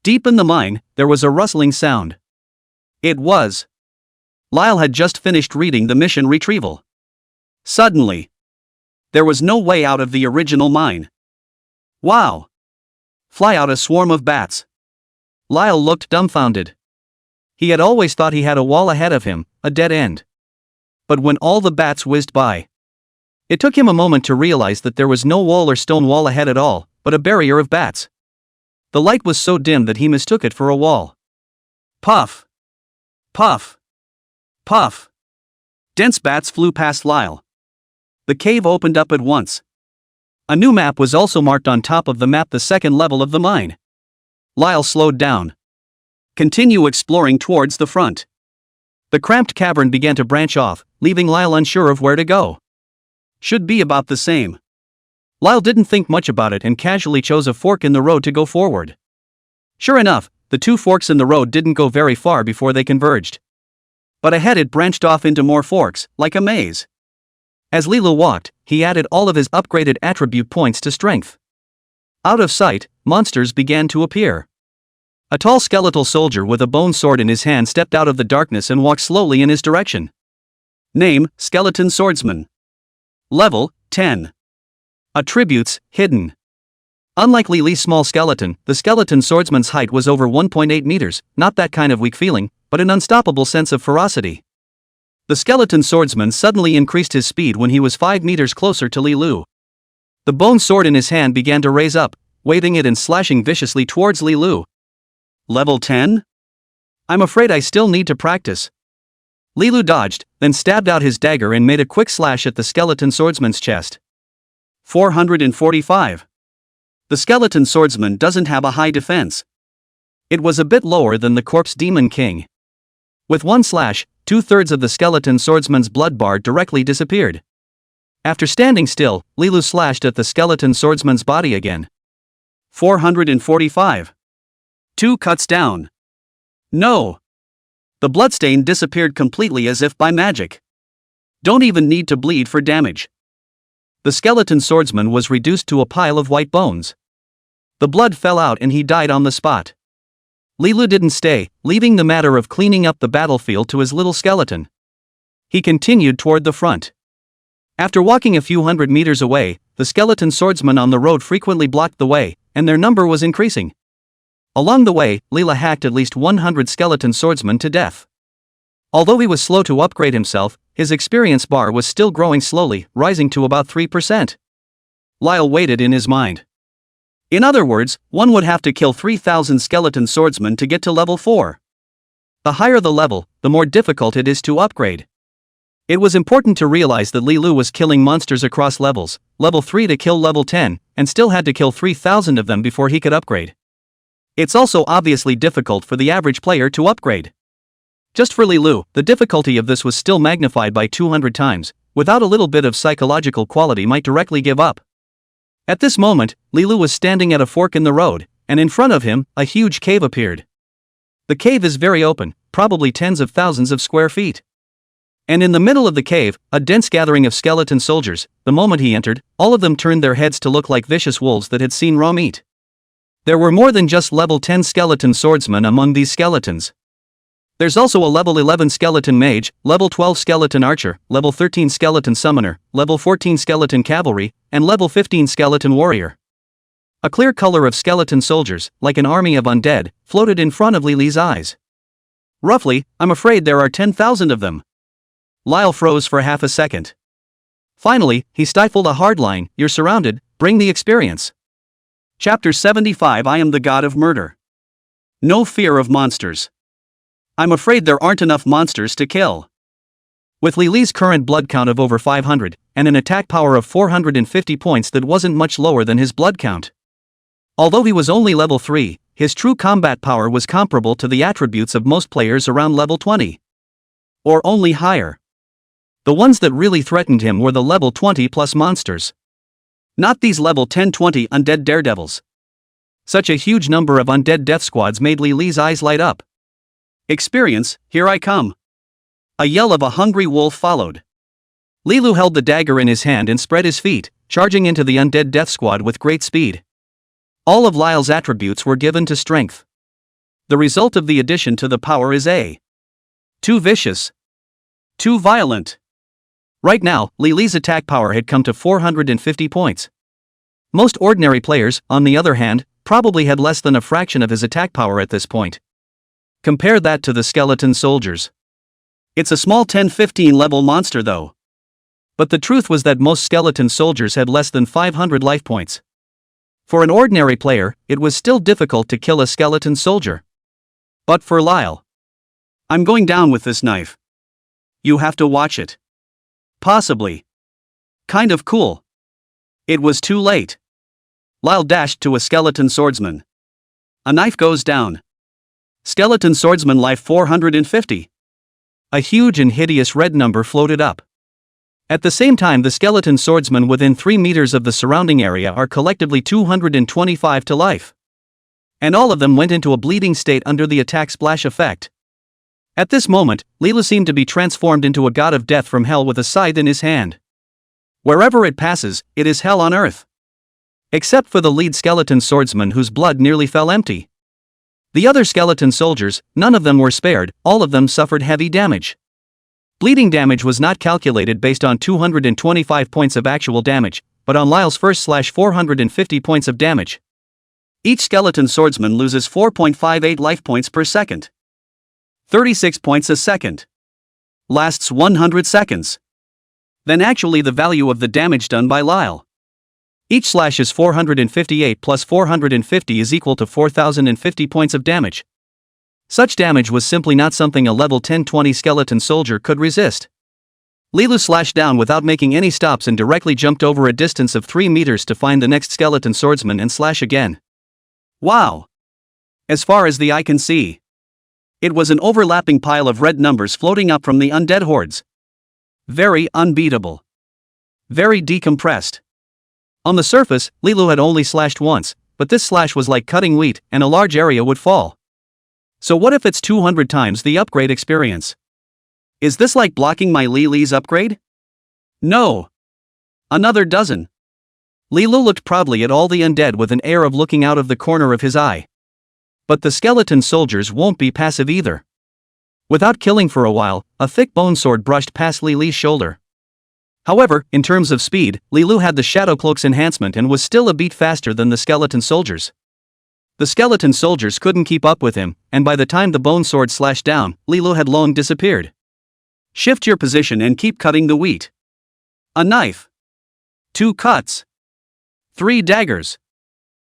Deep in the mine, there was a rustling sound. It was. Lyle had just finished reading the mission retrieval. Suddenly, there was no way out of the original mine. Wow! Fly out a swarm of bats. Lyle looked dumbfounded. He had always thought he had a wall ahead of him, a dead end. But when all the bats whizzed by, it took him a moment to realize that there was no wall or stone wall ahead at all, but a barrier of bats. The light was so dim that he mistook it for a wall. Puff! Puff! Puff! Dense bats flew past Lyle. The cave opened up at once. A new map was also marked on top of the map, the second level of the mine. Lyle slowed down. Continue exploring towards the front. The cramped cavern began to branch off, leaving Lyle unsure of where to go. Should be about the same. Lyle didn't think much about it and casually chose a fork in the road to go forward. Sure enough, the two forks in the road didn't go very far before they converged. But ahead it branched off into more forks, like a maze. As Lilu walked, he added all of his upgraded attribute points to strength. Out of sight, monsters began to appear. A tall skeletal soldier with a bone sword in his hand stepped out of the darkness and walked slowly in his direction. Name: Skeleton Swordsman. Level: 10. Attributes: Hidden. Unlike Lily's small skeleton, the skeleton swordsman's height was over 1.8 meters, not that kind of weak feeling, but an unstoppable sense of ferocity. The skeleton swordsman suddenly increased his speed when he was 5 meters closer to Lilu. The bone sword in his hand began to raise up, waving it and slashing viciously towards Lilu. Level 10? I'm afraid I still need to practice. Lilu dodged, then stabbed out his dagger and made a quick slash at the skeleton swordsman's chest. 445. The skeleton swordsman doesn't have a high defense. It was a bit lower than the corpse demon king. With one slash, 2/3 of the skeleton swordsman's blood bar directly disappeared. After standing still, Lilu slashed at the skeleton swordsman's body again. 445. 2 cuts down. No! The bloodstain disappeared completely as if by magic. Don't even need to bleed for damage. The skeleton swordsman was reduced to a pile of white bones. The blood fell out and he died on the spot. Lilu didn't stay, leaving the matter of cleaning up the battlefield to his little skeleton. He continued toward the front. After walking a few hundred meters away, the skeleton swordsmen on the road frequently blocked the way, and their number was increasing. Along the way, Leela hacked at least 100 skeleton swordsmen to death. Although he was slow to upgrade himself, his experience bar was still growing slowly, rising to about 3%. Lyle waited in his mind. In other words, one would have to kill 3,000 skeleton swordsmen to get to level 4. The higher the level, the more difficult it is to upgrade. It was important to realize that Lilu was killing monsters across levels, level 3 to kill level 10, and still had to kill 3,000 of them before he could upgrade. It's also obviously difficult for the average player to upgrade. Just for Lilu, the difficulty of this was still magnified by 200 times, without a little bit of psychological quality might directly give up. At this moment, Lilu was standing at a fork in the road, and in front of him, a huge cave appeared. The cave is very open, probably tens of thousands of square feet. And in the middle of the cave, a dense gathering of skeleton soldiers. The moment he entered, all of them turned their heads to look like vicious wolves that had seen raw meat. There were more than just level 10 skeleton swordsmen among these skeletons. There's also a level 11 skeleton mage, level 12 skeleton archer, level 13 skeleton summoner, level 14 skeleton cavalry, and level 15 skeleton warrior. A clear color of skeleton soldiers, like an army of undead, floated in front of Lily's eyes. Roughly, I'm afraid there are 10,000 of them. Lyle froze for half a second. Finally, he stifled a hard line. You're surrounded, bring the experience. Chapter 75. I am the god of murder. No fear of monsters. I'm afraid there aren't enough monsters to kill. With Lily's current blood count of over 500, and an attack power of 450 points that wasn't much lower than his blood count. Although he was only level 3, his true combat power was comparable to the attributes of most players around level 20. Or only higher. The ones that really threatened him were the level 20 plus monsters. Not these level 10-20 undead daredevils. Such a huge number of undead death squads made Li Li's eyes light up. Experience, here I come. A yell of a hungry wolf followed. Li Lu held the dagger in his hand and spread his feet, charging into the undead death squad with great speed. All of Lyle's attributes were given to strength. The result of the addition to the power is a too vicious, too violent. Right now, Li Li's attack power had come to 450 points. Most ordinary players, on the other hand, probably had less than a fraction of his attack power at this point. Compare that to the skeleton soldiers. It's a small 10-15 level monster though. But the truth was that most skeleton soldiers had less than 500 life points. For an ordinary player, it was still difficult to kill a skeleton soldier. But for Lyle, I'm going down with this knife. You have to watch it. Possibly. Kind of cool. It was too late. Lyle dashed to a skeleton swordsman. A knife goes down. Skeleton swordsman life 450. A huge and hideous red number floated up. At the same time, the skeleton swordsmen within 3 meters of the surrounding area are collectively 225 to life. And all of them went into a bleeding state under the attack splash effect. At this moment, Leela seemed to be transformed into a god of death from hell with a scythe in his hand. Wherever it passes, it is hell on earth. Except for the lead skeleton swordsman whose blood nearly fell empty. The other skeleton soldiers, none of them were spared, all of them suffered heavy damage. Bleeding damage was not calculated based on 225 points of actual damage, but on Lyle's first / 450 points of damage. Each skeleton swordsman loses 4.58 life points per second. 36 points a second. Lasts 100 seconds. Then actually the value of the damage done by Lyle. Each slash is 458 plus 450 is equal to 4050 points of damage. Such damage was simply not something a level 10-20 skeleton soldier could resist. Lilu slashed down without making any stops and directly jumped over a distance of 3 meters to find the next skeleton swordsman and slash again. Wow! As far as the eye can see, it was an overlapping pile of red numbers floating up from the undead hordes. Very unbeatable. Very decompressed. On the surface, Lilu had only slashed once, but this slash was like cutting wheat, and a large area would fall. So what if it's 200 times the upgrade experience? Is this like blocking my Li Li's upgrade? No. Another dozen. Lilu looked proudly at all the undead with an air of looking out of the corner of his eye. But the skeleton soldiers won't be passive either. Without killing for a while, a thick bone sword brushed past Li Li's shoulder. However, in terms of speed, Lilu had the Shadow Cloak's enhancement and was still a beat faster than the skeleton soldiers. The skeleton soldiers couldn't keep up with him, and by the time the bone sword slashed down, Lilu had long disappeared. Shift your position and keep cutting the wheat. A knife. 2 cuts. 3 daggers.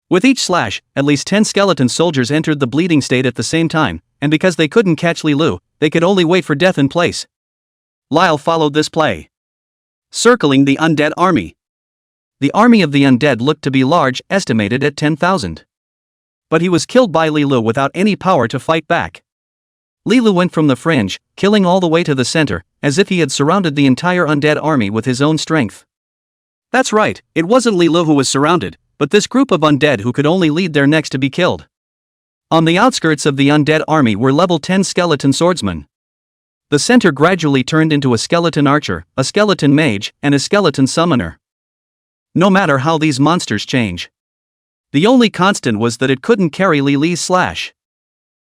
With each slash, at least 10 skeleton soldiers entered the bleeding state at the same time, and because they couldn't catch Lilu, they could only wait for death in place. Lyle followed this play. Circling the undead army. The army of the undead looked to be large, estimated at 10,000. But he was killed by Lilu without any power to fight back. Lilu went from the fringe, killing all the way to the center, as if he had surrounded the entire undead army with his own strength. That's right, it wasn't Lilu who was surrounded, but this group of undead who could only lead their next to be killed. On the outskirts of the undead army were level 10 skeleton swordsmen. The center gradually turned into a skeleton archer, a skeleton mage, and a skeleton summoner. No matter how these monsters change, the only constant was that it couldn't carry Li Li's slash.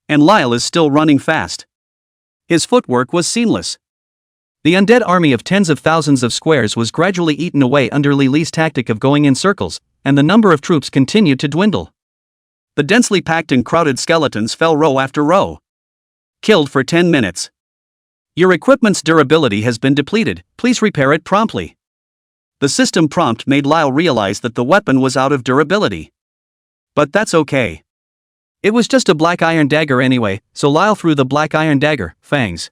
And Lyle is still running fast. His footwork was seamless. The undead army of tens of thousands of squares was gradually eaten away under Li Li's tactic of going in circles, and the number of troops continued to dwindle. The densely packed and crowded skeletons fell row after row. Killed for 10 minutes. Your equipment's durability has been depleted, please repair it promptly. The system prompt made Lyle realize that the weapon was out of durability. But that's okay. It was just a black iron dagger anyway, so Lyle threw the black iron dagger, fangs.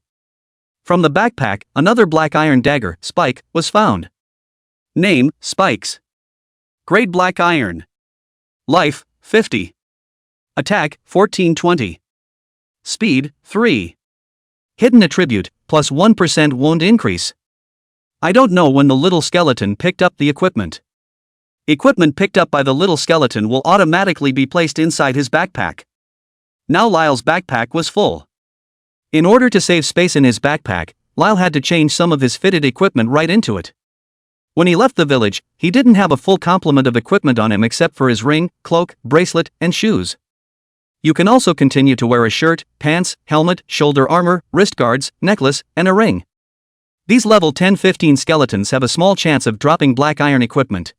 From the backpack, another black iron dagger, spike, was found. Name, Spikes. Grade black iron. Life, 50. Attack, 1420. Speed, 3. Hidden attribute, plus 1% wound increase. I don't know when the little skeleton picked up the equipment. Equipment picked up by the little skeleton will automatically be placed inside his backpack. Now Lyle's backpack was full. In order to save space in his backpack, Lyle had to change some of his fitted equipment right into it. When he left the village, he didn't have a full complement of equipment on him except for his ring, cloak, bracelet, and shoes. You can also continue to wear a shirt, pants, helmet, shoulder armor, wrist guards, necklace, and a ring. These level 10-15 skeletons have a small chance of dropping black iron equipment.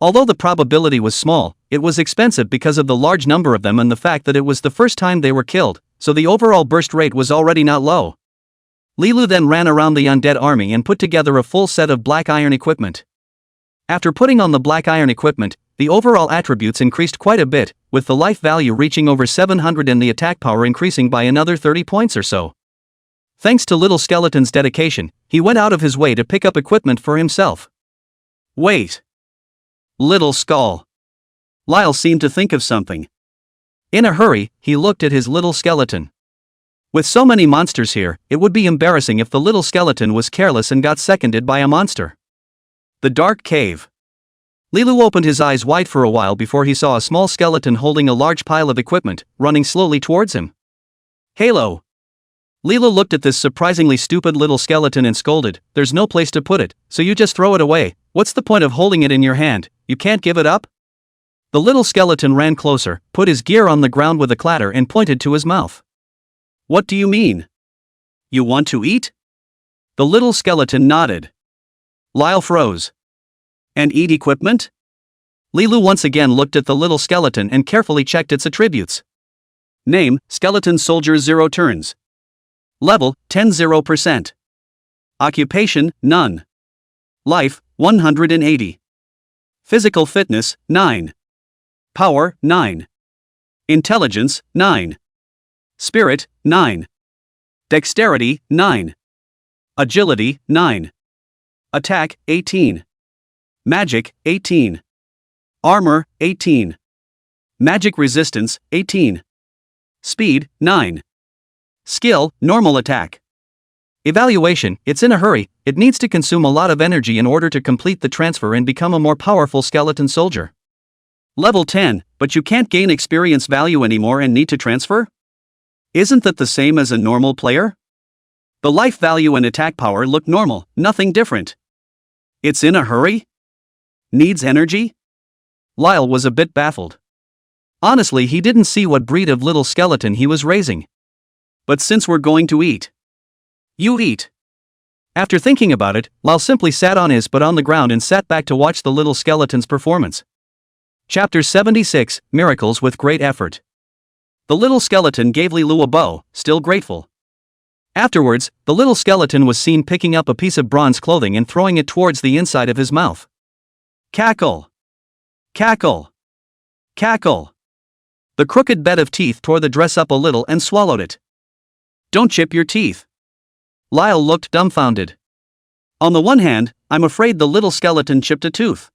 Although the probability was small, it was expensive because of the large number of them and the fact that it was the first time they were killed, so the overall burst rate was already not low. Lilu then ran around the undead army and put together a full set of black iron equipment. After putting on the black iron equipment, the overall attributes increased quite a bit, with the life value reaching over 700 and the attack power increasing by another 30 points or so. Thanks to Little Skeleton's dedication, he went out of his way to pick up equipment for himself. Wait. Little Skull. Lyle seemed to think of something. In a hurry, he looked at his little skeleton. With so many monsters here, it would be embarrassing if the little skeleton was careless and got seconded by a monster. The dark cave. Lilu opened his eyes wide for a while before he saw a small skeleton holding a large pile of equipment, running slowly towards him. Halo. Lilu looked at this surprisingly stupid little skeleton and scolded, "There's no place to put it, so you just throw it away. What's the point of holding it in your hand? You can't give it up?" The little skeleton ran closer, put his gear on the ground with a clatter and pointed to his mouth. "What do you mean? You want to eat?" The little skeleton nodded. Lyle froze. "And eat equipment?" Lilu once again looked at the little skeleton and carefully checked its attributes. Name, Skeleton Soldier 0 turns. Level, 10-0%. Occupation, none. Life, 180. Physical fitness, 9. Power, 9. Intelligence, 9. Spirit, 9. Dexterity, 9. Agility, 9. Attack, 18. Magic, 18. Armor, 18. Magic resistance, 18. Speed, 9. Skill, normal attack. Evaluation, it's in a hurry, it needs to consume a lot of energy in order to complete the transfer and become a more powerful skeleton soldier. Level 10, but you can't gain experience value anymore and need to transfer? Isn't that the same as a normal player? The life value and attack power look normal, nothing different. It's in a hurry? Needs energy? Lyle was a bit baffled. Honestly, he didn't see what breed of little skeleton he was raising. But since we're going to eat. You eat. After thinking about it, Lyle simply sat on his butt on the ground and sat back to watch the little skeleton's performance. Chapter 76, Miracles with Great Effort. The little skeleton gave Lilu a bow, still grateful. Afterwards, the little skeleton was seen picking up a piece of bronze clothing and throwing it towards the inside of his mouth. Cackle. Cackle. Cackle. The crooked bed of teeth tore the dress up a little and swallowed it. Don't chip your teeth. Lyle looked dumbfounded. On the one hand, I'm afraid the little skeleton chipped a tooth.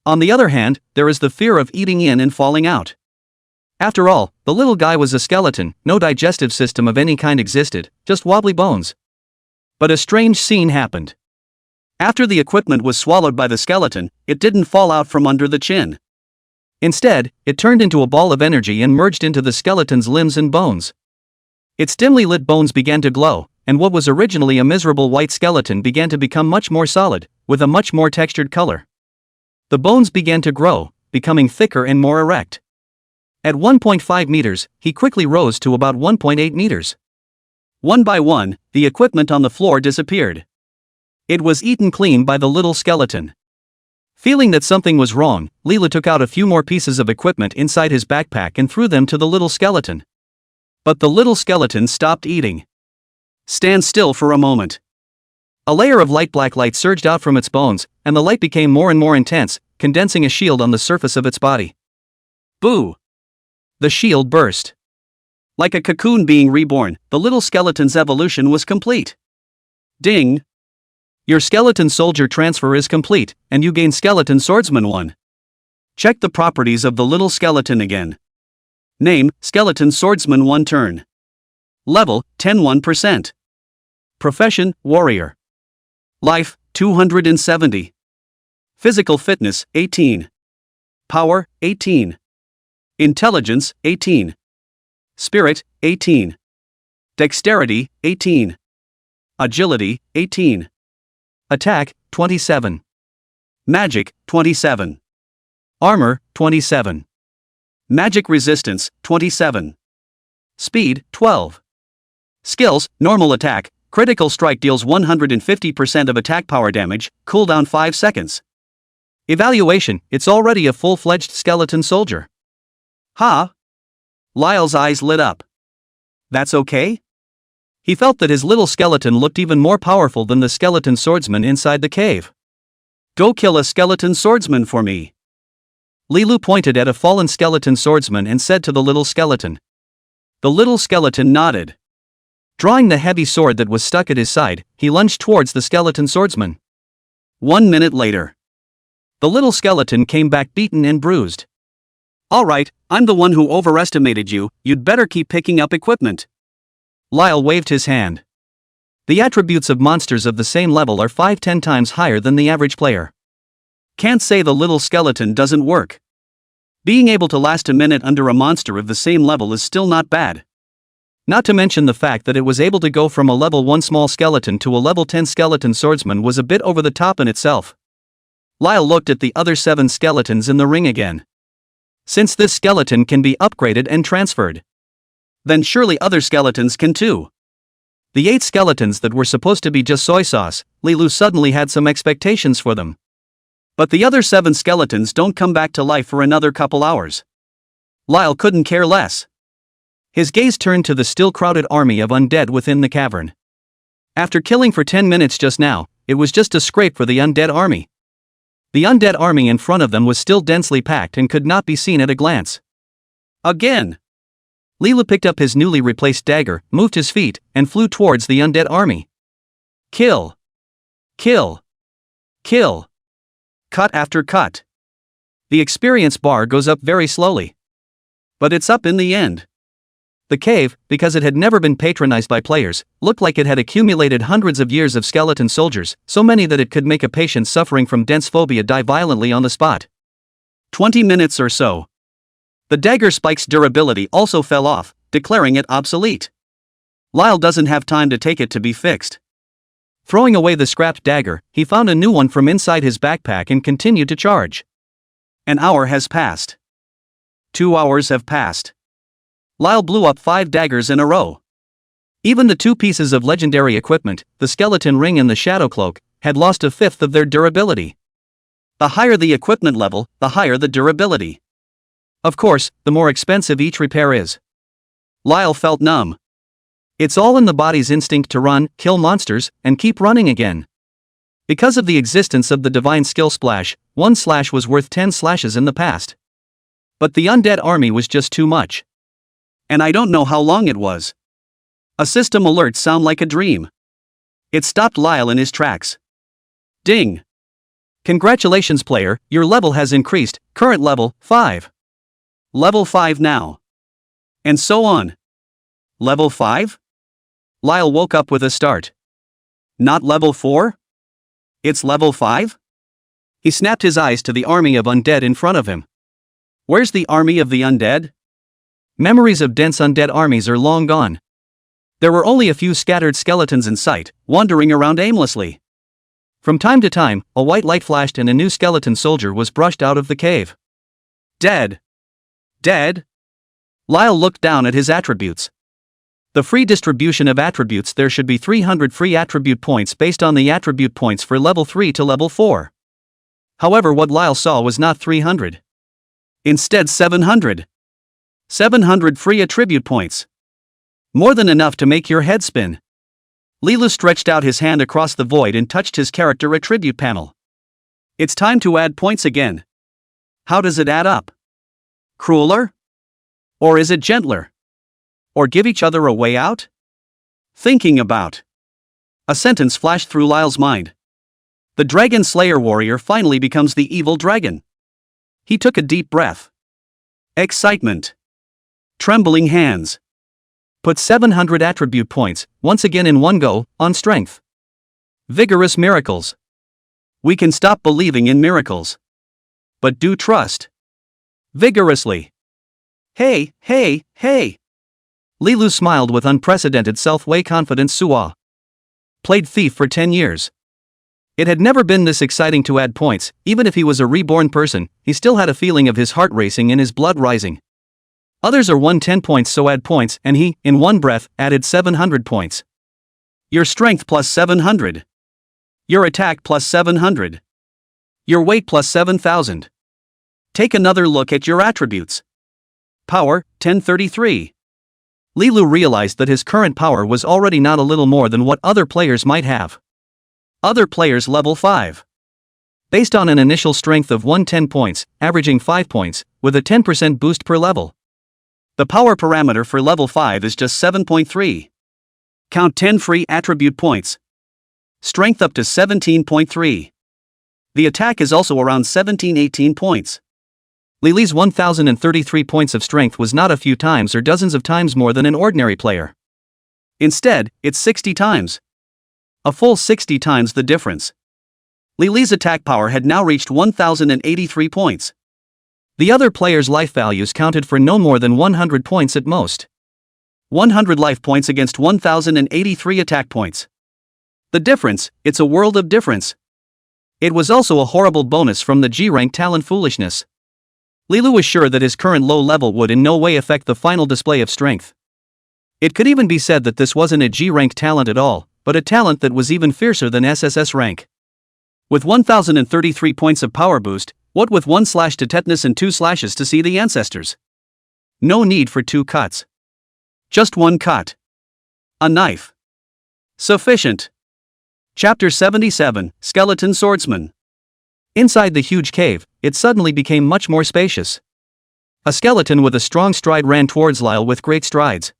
On the other hand, there is the fear of eating in and falling out. After all, the little guy was a skeleton, no digestive system of any kind existed, just wobbly bones. But a strange scene happened. After the equipment was swallowed by the skeleton, it didn't fall out from under the chin. Instead, it turned into a ball of energy and merged into the skeleton's limbs and bones. Its dimly lit bones began to glow, and what was originally a miserable white skeleton began to become much more solid, with a much more textured color. The bones began to grow, becoming thicker and more erect. At 1.5 meters, he quickly rose to about 1.8 meters. One by one, the equipment on the floor disappeared. It was eaten clean by the little skeleton. Feeling that something was wrong, Leela took out a few more pieces of equipment inside his backpack and threw them to the little skeleton. But the little skeleton stopped eating. Stand still for a moment. A layer of light black light surged out from its bones, and the light became more and more intense, condensing a shield on the surface of its body. Boo! The shield burst. Like a cocoon being reborn, the little skeleton's evolution was complete. Ding! Your skeleton soldier transfer is complete, and you gain skeleton swordsman 1. Check the properties of the little skeleton again. Name, skeleton swordsman 1 turn. Level, 10-1%. Profession, warrior. Life, 270. Physical fitness, 18. Power, 18. Intelligence, 18. Spirit, 18. Dexterity, 18. Agility, 18. Attack, 27. Magic, 27. Armor, 27. Magic resistance, 27. Speed, 12. Skills, normal attack, critical strike deals 150% of attack power damage, cooldown 5 seconds. Evaluation, it's already a full-fledged skeleton soldier. Ha! Lyle's eyes lit up. That's okay? He felt that his little skeleton looked even more powerful than the skeleton swordsman inside the cave. Go kill a skeleton swordsman for me. Lilu pointed at a fallen skeleton swordsman and said to the little skeleton. The little skeleton nodded. Drawing the heavy sword that was stuck at his side, he lunged towards the skeleton swordsman. 1 minute later. The little skeleton came back beaten and bruised. Alright, I'm the one who overestimated you, you'd better keep picking up equipment. Lyle waved his hand. The attributes of monsters of the same level are 5-10 times higher than the average player. Can't say the little skeleton doesn't work. Being able to last a minute under a monster of the same level is still not bad. Not to mention the fact that it was able to go from a level 1 small skeleton to a level 10 skeleton swordsman was a bit over the top in itself. Lyle looked at the other 7 skeletons in the ring again. Since this skeleton can be upgraded and transferred, then surely other skeletons can too. The 8 skeletons that were supposed to be just soy sauce, Lilu suddenly had some expectations for them. But the other 7 skeletons don't come back to life for another couple hours. Lyle couldn't care less. His gaze turned to the still crowded army of undead within the cavern. After killing for 10 minutes just now, it was just a scrape for the undead army. The undead army in front of them was still densely packed and could not be seen at a glance. Again! Lilu picked up his newly replaced dagger, moved his feet, and flew towards the undead army. Kill! Kill! Kill! Cut after cut. The experience bar goes up very slowly. But it's up in the end. The cave, because it had never been patronized by players, looked like it had accumulated hundreds of years of skeleton soldiers, so many that it could make a patient suffering from dense phobia die violently on the spot. 20 minutes or so. The dagger spike's durability also fell off, declaring it obsolete. Lyle doesn't have time to take it to be fixed. Throwing away the scrapped dagger, he found a new one from inside his backpack and continued to charge. An hour has passed. 2 hours have passed. Lyle blew up 5 daggers in a row. Even the 2 pieces of legendary equipment, the skeleton ring and the shadow cloak, had lost a fifth of their durability. The higher the equipment level, the higher the durability. Of course, the more expensive each repair is. Lyle felt numb. It's all in the body's instinct to run, kill monsters, and keep running again. Because of the existence of the divine skill splash, 1 slash was worth 10 slashes in the past. But the undead army was just too much. And I don't know how long it was. A system alert sound like a dream. It stopped Lyle in his tracks. Ding! Congratulations player, your level has increased, current level, 5. Level 5 now. And so on. Level 5? Lyle woke up with a start. Not level 4? It's level 5? He snapped his eyes to the army of undead in front of him. Where's the army of the undead? Memories of dense undead armies are long gone. There were only a few scattered skeletons in sight, wandering around aimlessly. From time to time, a white light flashed and a new skeleton soldier was brushed out of the cave. Dead. Dead? Lyle looked down at his attributes. The free distribution of attributes, there should be 300 free attribute points based on the attribute points for level 3 to level 4. However, what Lyle saw was not 300. Instead 700. 700 free attribute points. More than enough to make your head spin. Lilu stretched out his hand across the void and touched his character attribute panel. It's time to add points again. How does it add up? Crueler? Or is it gentler? Or give each other a way out? Thinking about. A sentence flashed through Lyle's mind. The Dragon Slayer warrior finally becomes the evil dragon. He took a deep breath. Excitement. Trembling hands. Put 700 attribute points, once again in one go, on strength. Vigorous miracles. We can stop believing in miracles. But do trust. Vigorously. Hey, hey, hey. Lilu smiled with unprecedented self-way confidence. Suwa played Thief for 10 years. It had never been this exciting to add points. Even if he was a reborn person, he still had a feeling of his heart racing and his blood rising. Others are won 10 points, so add points, and he, in one breath, added 700 points. Your strength plus 700. Your attack plus 700. Your weight plus 7,000. Take another look at your attributes. Power, 1033. Lilu realized that his current power was already not a little more than what other players might have. Other players level 5. Based on an initial strength of 110 points, averaging 5 points, with a 10% boost per level. The power parameter for level 5 is just 7.3. Count 10 free attribute points. Strength up to 17.3. The attack is also around 17-18 points. Lily's 1033 points of strength was not a few times or dozens of times more than an ordinary player. Instead, it's 60 times. A full 60 times the difference. Lily's attack power had now reached 1083 points. The other players' life values counted for no more than 100 points at most. 100 life points against 1083 attack points. The difference, it's a world of difference. It was also a horrible bonus from the G-rank talent foolishness. Lilu was sure that his current low level would in no way affect the final display of strength. It could even be said that this wasn't a G-rank talent at all, but a talent that was even fiercer than SSS rank. With 1033 points of power boost, what with 1 slash to tetanus and 2 slashes to see the ancestors? No need for 2 cuts. Just 1 cut. A knife. Sufficient. Chapter 77, Skeleton Swordsman. Inside the huge cave, it suddenly became much more spacious. A skeleton with a strong stride ran towards Lyle with great strides.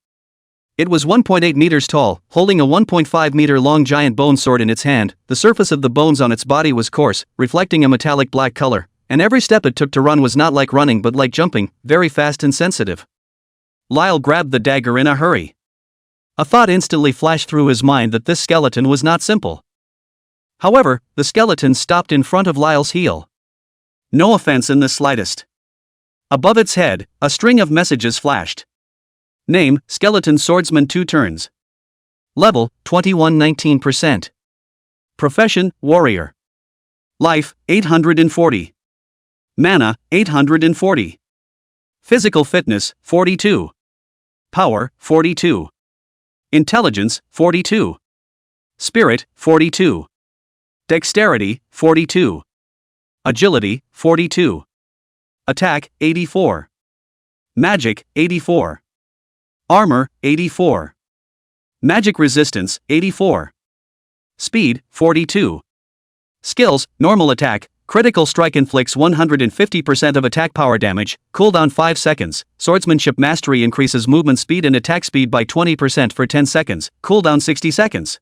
It was 1.8 meters tall, holding a 1.5 meter long giant bone sword in its hand. The surface of the bones on its body was coarse, reflecting a metallic black color, and every step it took to run was not like running but like jumping, very fast and sensitive. Lyle grabbed the dagger in a hurry. A thought instantly flashed through his mind that this skeleton was not simple. However, the skeleton stopped in front of Lyle's heel. No offense in the slightest. Above its head, a string of messages flashed. Name, Skeleton Swordsman 2 turns. Level, 21-19%. Profession, Warrior. Life, 840. Mana, 840. Physical fitness, 42. Power, 42. Intelligence, 42. Spirit, 42. Dexterity, 42. Agility, 42. Attack, 84. Magic, 84. Armor, 84. Magic resistance, 84. Speed, 42. Skills, normal attack, critical strike inflicts 150% of attack power damage, cooldown 5 seconds, swordsmanship mastery increases movement speed and attack speed by 20% for 10 seconds, cooldown 60 seconds.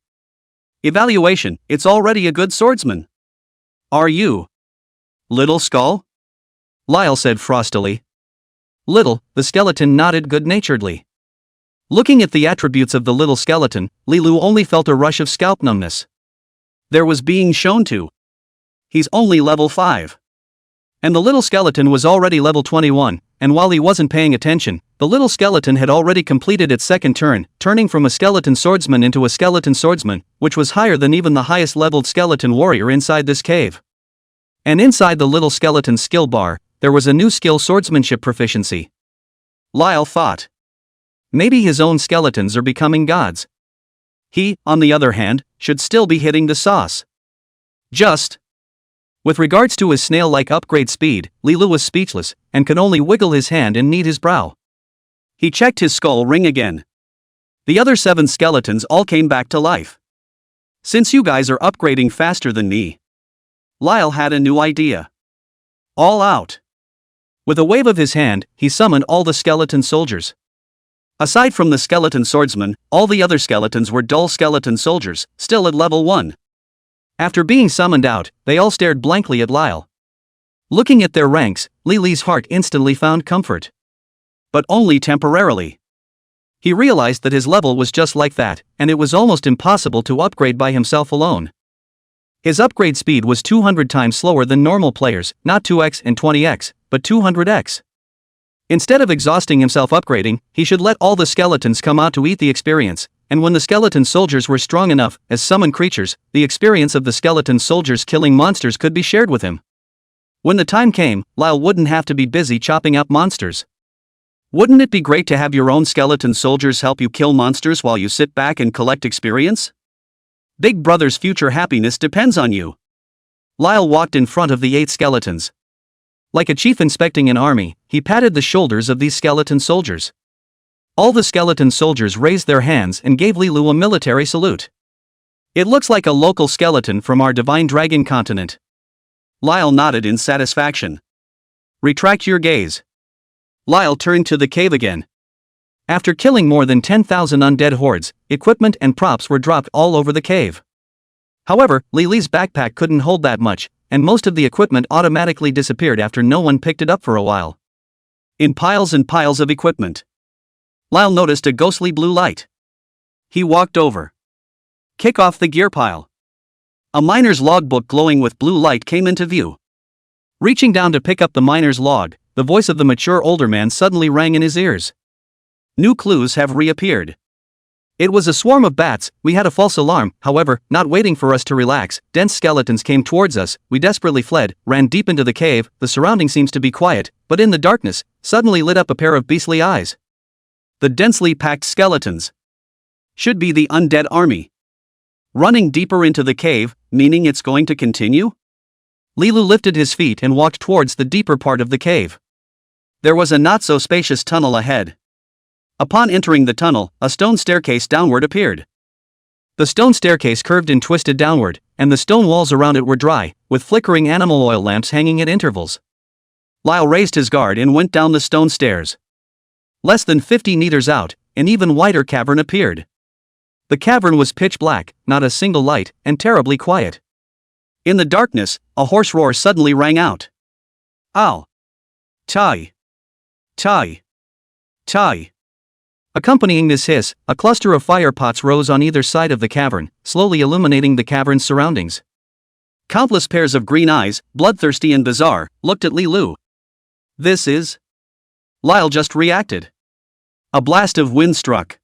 Evaluation, it's already a good swordsman. Are you? Little Skull? Lyle said frostily. Little, the skeleton nodded good-naturedly. Looking at the attributes of the little skeleton, Lilu only felt a rush of scalp numbness. There was being shown to. He's only level 5. And the little skeleton was already level 21, and while he wasn't paying attention, the little skeleton had already completed its second turn, turning from a skeleton swordsman into a skeleton swordsman, which was higher than even the highest leveled skeleton warrior inside this cave. And inside the little skeleton's skill bar, there was a new skill, swordsmanship proficiency. Lyle thought. Maybe his own skeletons are becoming gods. He, on the other hand, should still be hitting the sauce. Just. With regards to his snail-like upgrade speed, Lilu was speechless, and could only wiggle his hand and knead his brow. He checked his skull ring again. The other 7 skeletons all came back to life. Since you guys are upgrading faster than me. Lyle had a new idea. All out. With a wave of his hand, he summoned all the skeleton soldiers. Aside from the skeleton swordsman, all the other skeletons were dull skeleton soldiers, still at level 1. After being summoned out, they all stared blankly at Lyle. Looking at their ranks, Lily's heart instantly found comfort. But only temporarily. He realized that his level was just like that, and it was almost impossible to upgrade by himself alone. His upgrade speed was 200 times slower than normal players, not 2x and 20x, but 200x. Instead of exhausting himself upgrading, he should let all the skeletons come out to eat the experience, and when the skeleton soldiers were strong enough, as summoned creatures, the experience of the skeleton soldiers killing monsters could be shared with him. When the time came, Lyle wouldn't have to be busy chopping up monsters. Wouldn't it be great to have your own skeleton soldiers help you kill monsters while you sit back and collect experience? Big Brother's future happiness depends on you. Lyle walked in front of the 8 skeletons. Like a chief inspecting an army, he patted the shoulders of these skeleton soldiers. All the skeleton soldiers raised their hands and gave Lilu a military salute. It looks like a local skeleton from our divine dragon continent. Lyle nodded in satisfaction. Retract your gaze. Lyle turned to the cave again. After killing more than 10,000 undead hordes, equipment and props were dropped all over the cave. However, Lily's backpack couldn't hold that much, and most of the equipment automatically disappeared after no one picked it up for a while. In piles and piles of equipment. Lyle noticed a ghostly blue light. He walked over. Kick off the gear pile. A miner's logbook glowing with blue light came into view. Reaching down to pick up the miner's log, the voice of the mature older man suddenly rang in his ears. New clues have reappeared. It was a swarm of bats. We had a false alarm, however, not waiting for us to relax, dense skeletons came towards us, we desperately fled, ran deep into the cave, the surrounding seems to be quiet, but in the darkness, suddenly lit up a pair of beastly eyes. The densely packed skeletons. Should be the undead army. Running deeper into the cave, meaning it's going to continue? Lilu lifted his feet and walked towards the deeper part of the cave. There was a not-so-spacious tunnel ahead. Upon entering the tunnel, a stone staircase downward appeared. The stone staircase curved and twisted downward, and the stone walls around it were dry, with flickering animal oil lamps hanging at intervals. Lyle raised his guard and went down the stone stairs. Less than 50 meters out, an even wider cavern appeared. The cavern was pitch black, not a single light, and terribly quiet. In the darkness, a hoarse roar suddenly rang out. Ow! Tai! Tai! Tai! Accompanying this hiss, a cluster of fire pots rose on either side of the cavern, slowly illuminating the cavern's surroundings. Countless pairs of green eyes, bloodthirsty and bizarre, looked at Lilu. This is... Lyle just reacted. A blast of wind struck.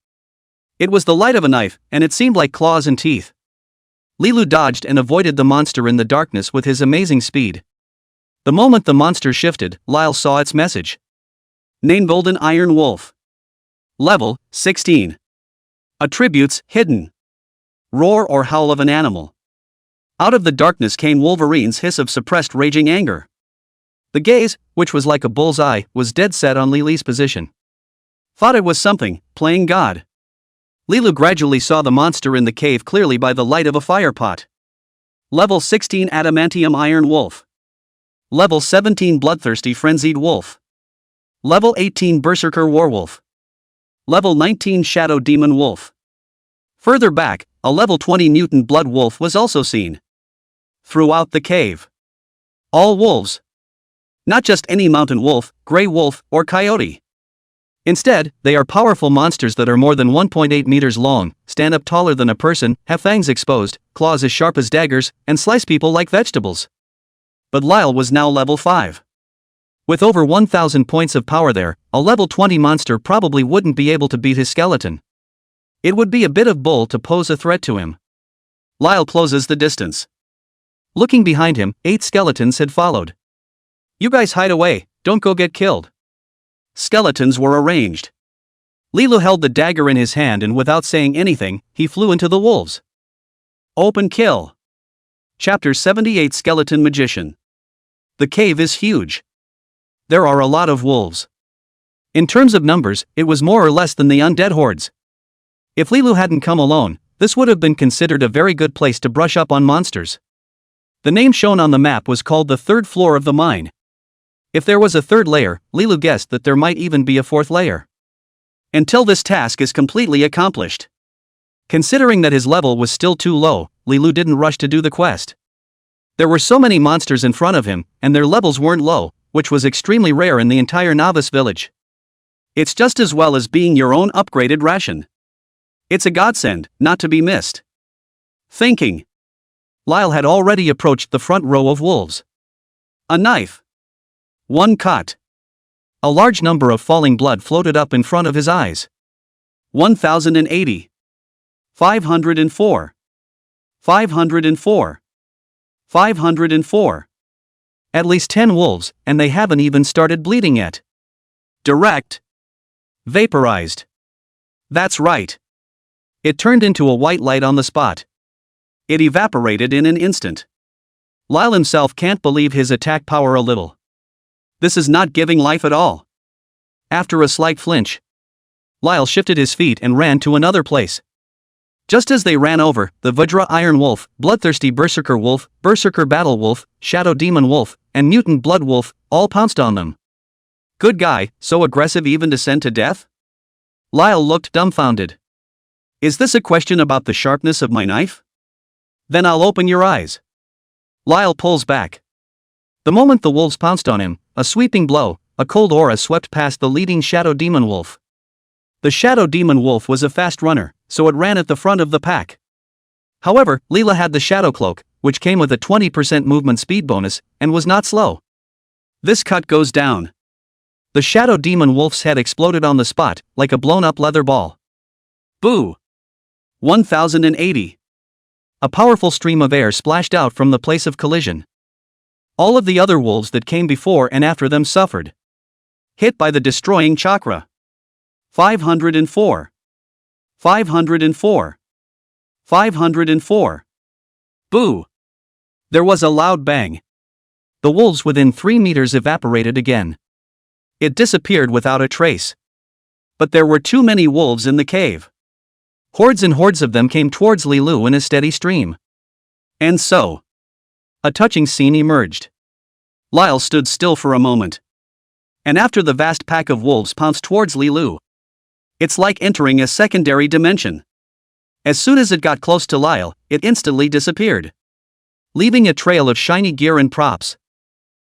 It was the light of a knife, and it seemed like claws and teeth. Lilu dodged and avoided the monster in the darkness with his amazing speed. The moment the monster shifted, Lyle saw its message. Name Golden Iron Wolf. Level, 16. Attributes, hidden. Roar or howl of an animal. Out of the darkness came Wolverine's hiss of suppressed raging anger. The gaze, which was like a bull's eye, was dead set on Lily's position. Thought it was something, playing God. Lilu gradually saw the monster in the cave clearly by the light of a fire pot. Level 16 Adamantium Iron Wolf. Level 17 Bloodthirsty Frenzied Wolf. Level 18 Berserker Warwolf. Level 19 Shadow Demon Wolf. Further back, a level 20 Mutant Blood Wolf was also seen. Throughout the cave. All wolves. Not just any mountain wolf, gray wolf, or coyote. Instead, they are powerful monsters that are more than 1.8 meters long, stand up taller than a person, have fangs exposed, claws as sharp as daggers, and slice people like vegetables. But Lyle was now level 5. With over 1,000 points of power there, a level 20 monster probably wouldn't be able to beat his skeleton. It would be a bit of bull to pose a threat to him. Lyle closes the distance. Looking behind him, 8 skeletons had followed. You guys hide away, don't go get killed. Skeletons were arranged. Lilu held the dagger in his hand and without saying anything, he flew into the wolves. Open kill. Chapter 78 Skeleton Magician. The cave is huge. There are a lot of wolves. In terms of numbers, it was more or less than the undead hordes. If Lilu hadn't come alone, this would have been considered a very good place to brush up on monsters. The name shown on the map was called the 3rd floor of the mine. If there was a 3rd layer, Lilu guessed that there might even be a 4th layer. Until this task is completely accomplished. Considering that his level was still too low, Lilu didn't rush to do the quest. There were so many monsters in front of him, and their levels weren't low, which was extremely rare in the entire novice village. It's just as well as being your own upgraded ration. It's a godsend, not to be missed. Thinking. Lyle had already approached the front row of wolves. A knife. One cut. A large number of falling blood floated up in front of his eyes. 1080. 504. 504. 504. At least 10 wolves, and they haven't even started bleeding yet. Direct. Vaporized. That's right. It turned into a white light on the spot. It evaporated in an instant. Lyle himself can't believe his attack power a little. This is not giving life at all. After a slight flinch, Lyle shifted his feet and ran to another place. Just as they ran over, the Vajra Iron Wolf, Bloodthirsty Berserker Wolf, Berserker Battle Wolf, Shadow Demon Wolf, and Mutant Blood Wolf all pounced on them. Good guy, so aggressive even to send to death? Lyle looked dumbfounded. Is this a question about the sharpness of my knife? Then I'll open your eyes. Lyle pulls back. The moment the wolves pounced on him, a sweeping blow, a cold aura swept past the leading Shadow Demon Wolf. The Shadow Demon Wolf was a fast runner, so it ran at the front of the pack. However, Leela had the Shadow Cloak, which came with a 20% movement speed bonus, and was not slow. This cut goes down. The Shadow Demon Wolf's head exploded on the spot, like a blown-up leather ball. Boo! 1080. A powerful stream of air splashed out from the place of collision. All of the other wolves that came before and after them suffered. Hit by the destroying chakra. 504. 504. 504. Boo! There was a loud bang. The wolves within 3 meters evaporated again. It disappeared without a trace. But there were too many wolves in the cave. Hordes and hordes of them came towards Lilu in a steady stream. And so, a touching scene emerged. Lyle stood still for a moment. And after the vast pack of wolves pounced towards Lilu, it's like entering a secondary dimension. As soon as it got close to Lyle, it instantly disappeared, leaving a trail of shiny gear and props.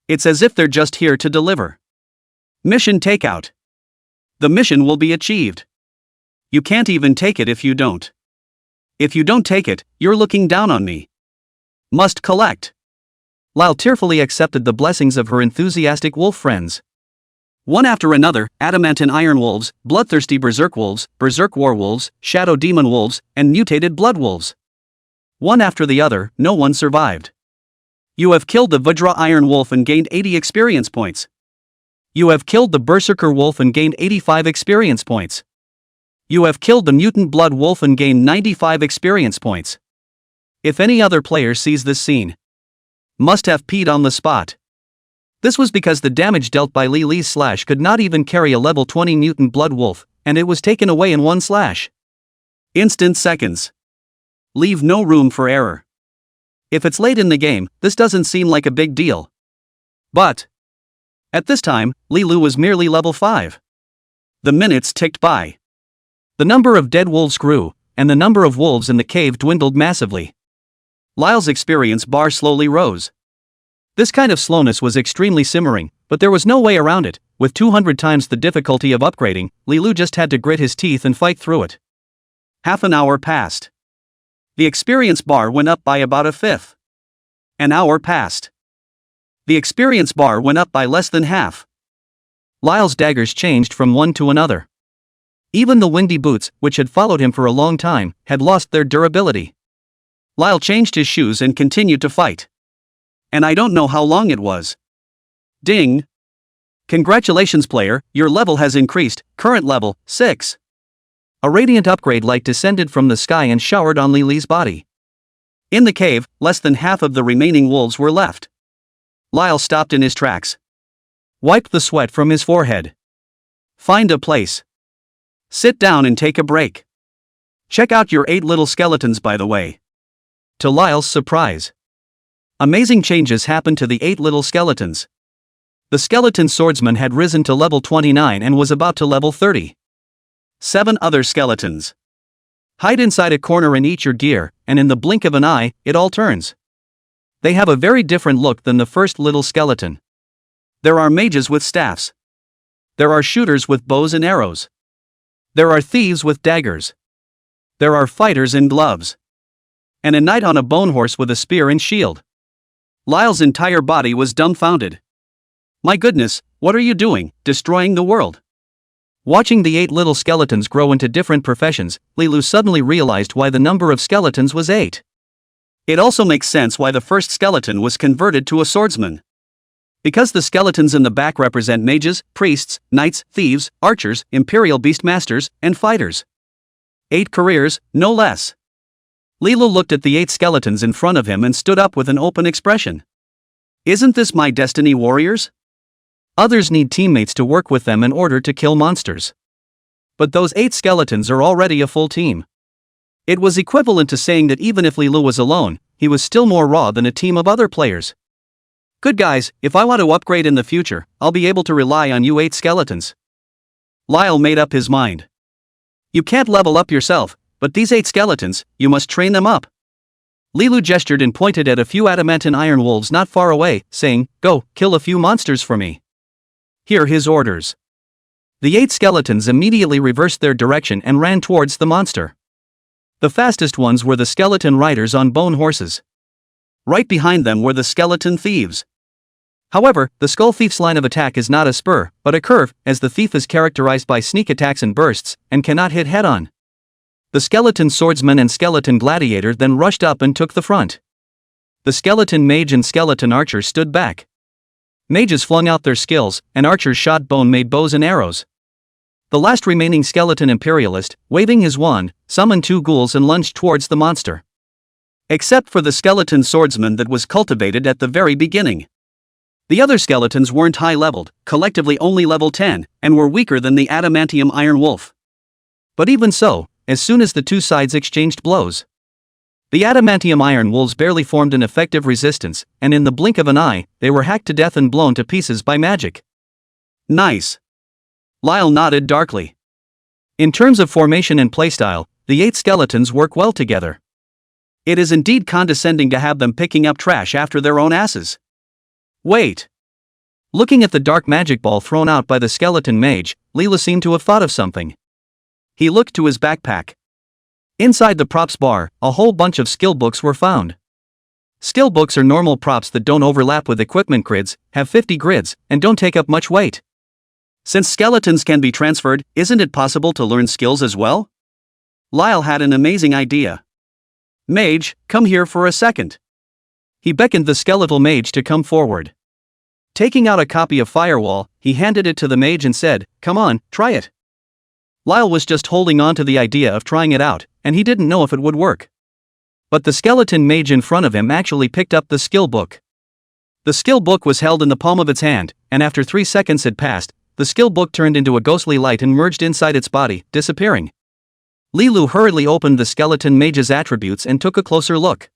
It's as if they're just here to deliver. Mission takeout. The mission will be achieved. You can't even take it if you don't. If you don't take it, you're looking down on me. Must collect. Lyle tearfully accepted the blessings of her enthusiastic wolf friends. One after another, adamantine iron wolves, bloodthirsty berserk wolves, berserk war wolves, shadow demon wolves, and mutated blood wolves. One after the other, no one survived. You have killed the Vajra iron wolf and gained 80 experience points. You have killed the berserker wolf and gained 85 experience points. You have killed the mutant blood wolf and gained 95 experience points. If any other player sees this scene, must have peed on the spot. This was because the damage dealt by Li Li's slash could not even carry a level 20 mutant blood wolf, and it was taken away in one slash. Instant seconds. Leave no room for error. If it's late in the game, this doesn't seem like a big deal. But at this time, Li Lu was merely level 5. The minutes ticked by. The number of dead wolves grew, and the number of wolves in the cave dwindled massively. Lyle's experience bar slowly rose. This kind of slowness was extremely simmering, but there was no way around it. With 200 times the difficulty of upgrading, Li Lu just had to grit his teeth and fight through it. Half an hour passed. The experience bar went up by about a fifth. An hour passed. The experience bar went up by less than half. Lyle's daggers changed from one to another. Even the windy boots, which had followed him for a long time, had lost their durability. Lyle changed his shoes and continued to fight. And I don't know how long it was. Ding! Congratulations player, your level has increased, current level, 6. A radiant upgrade light descended from the sky and showered on Li Li's body. In the cave, less than half of the remaining wolves were left. Lyle stopped in his tracks. Wiped the sweat from his forehead. Find a place. Sit down and take a break. Check out your 8 little skeletons, by the way. To Lyle's surprise, amazing changes happened to the 8 little skeletons. The skeleton swordsman had risen to level 29 and was about to level 30. 7 other skeletons. Hide inside a corner and eat your gear, and in the blink of an eye, it all turns. They have a very different look than the first little skeleton. There are mages with staffs. There are shooters with bows and arrows. There are thieves with daggers. There are fighters in gloves. and a knight on a bone horse with a spear and shield. Lyle's entire body was dumbfounded. My goodness, what are you doing, destroying the world? Watching the 8 little skeletons grow into different professions, Lilu suddenly realized why the number of skeletons was 8. It also makes sense why the first skeleton was converted to a swordsman. Because the skeletons in the back represent mages, priests, knights, thieves, archers, imperial beastmasters, and fighters. 8 careers, no less. Lilu looked at the 8 skeletons in front of him and stood up with an open expression. Isn't this my destiny, warriors? Others need teammates to work with them in order to kill monsters. But those 8 skeletons are already a full team. It was equivalent to saying that even if Lilu was alone, he was still more raw than a team of other players. Good guys, if I want to upgrade in the future, I'll be able to rely on you 8 skeletons. Lyle made up his mind. You can't level up yourself, but these 8 skeletons, you must train them up. Lilu gestured and pointed at a few adamantine iron wolves not far away, saying, Go, kill a few monsters for me. Hear his orders. The 8 skeletons immediately reversed their direction and ran towards the monster. The fastest ones were the skeleton riders on bone horses. Right behind them were the skeleton thieves. However, the skull thief's line of attack is not a spur, but a curve, as the thief is characterized by sneak attacks and bursts, and cannot hit head-on. The skeleton swordsman and skeleton gladiator then rushed up and took the front. The skeleton mage and skeleton archer stood back. Mages flung out their skills, and archers shot bone-made bows and arrows. The last remaining skeleton imperialist, waving his wand, summoned 2 ghouls and lunged towards the monster. Except for the skeleton swordsman that was cultivated at the very beginning. The other skeletons weren't high-leveled, collectively only level 10, and were weaker than the adamantium iron wolf. But even so, as soon as the 2 sides exchanged blows, the adamantium iron wolves barely formed an effective resistance, and in the blink of an eye, they were hacked to death and blown to pieces by magic. Nice. Lyle nodded darkly. In terms of formation and playstyle, the 8 skeletons work well together. It is indeed condescending to have them picking up trash after their own asses. Wait. Looking at the dark magic ball thrown out by the skeleton mage, Leela seemed to have thought of something. He looked to his backpack. Inside the props bar, a whole bunch of skill books were found. Skill books are normal props that don't overlap with equipment grids, have 50 grids, and don't take up much weight. Since skeletons can be transferred, isn't it possible to learn skills as well? Lyle had an amazing idea. Mage, come here for a second. He beckoned the skeletal mage to come forward. Taking out a copy of Firewall, he handed it to the mage and said, Come on, try it. Lyle was just holding on to the idea of trying it out, and he didn't know if it would work. But the skeleton mage in front of him actually picked up the skill book. The skill book was held in the palm of its hand, and after 3 seconds had passed, the skill book turned into a ghostly light and merged inside its body, disappearing. Lilu hurriedly opened the skeleton mage's attributes and took a closer look.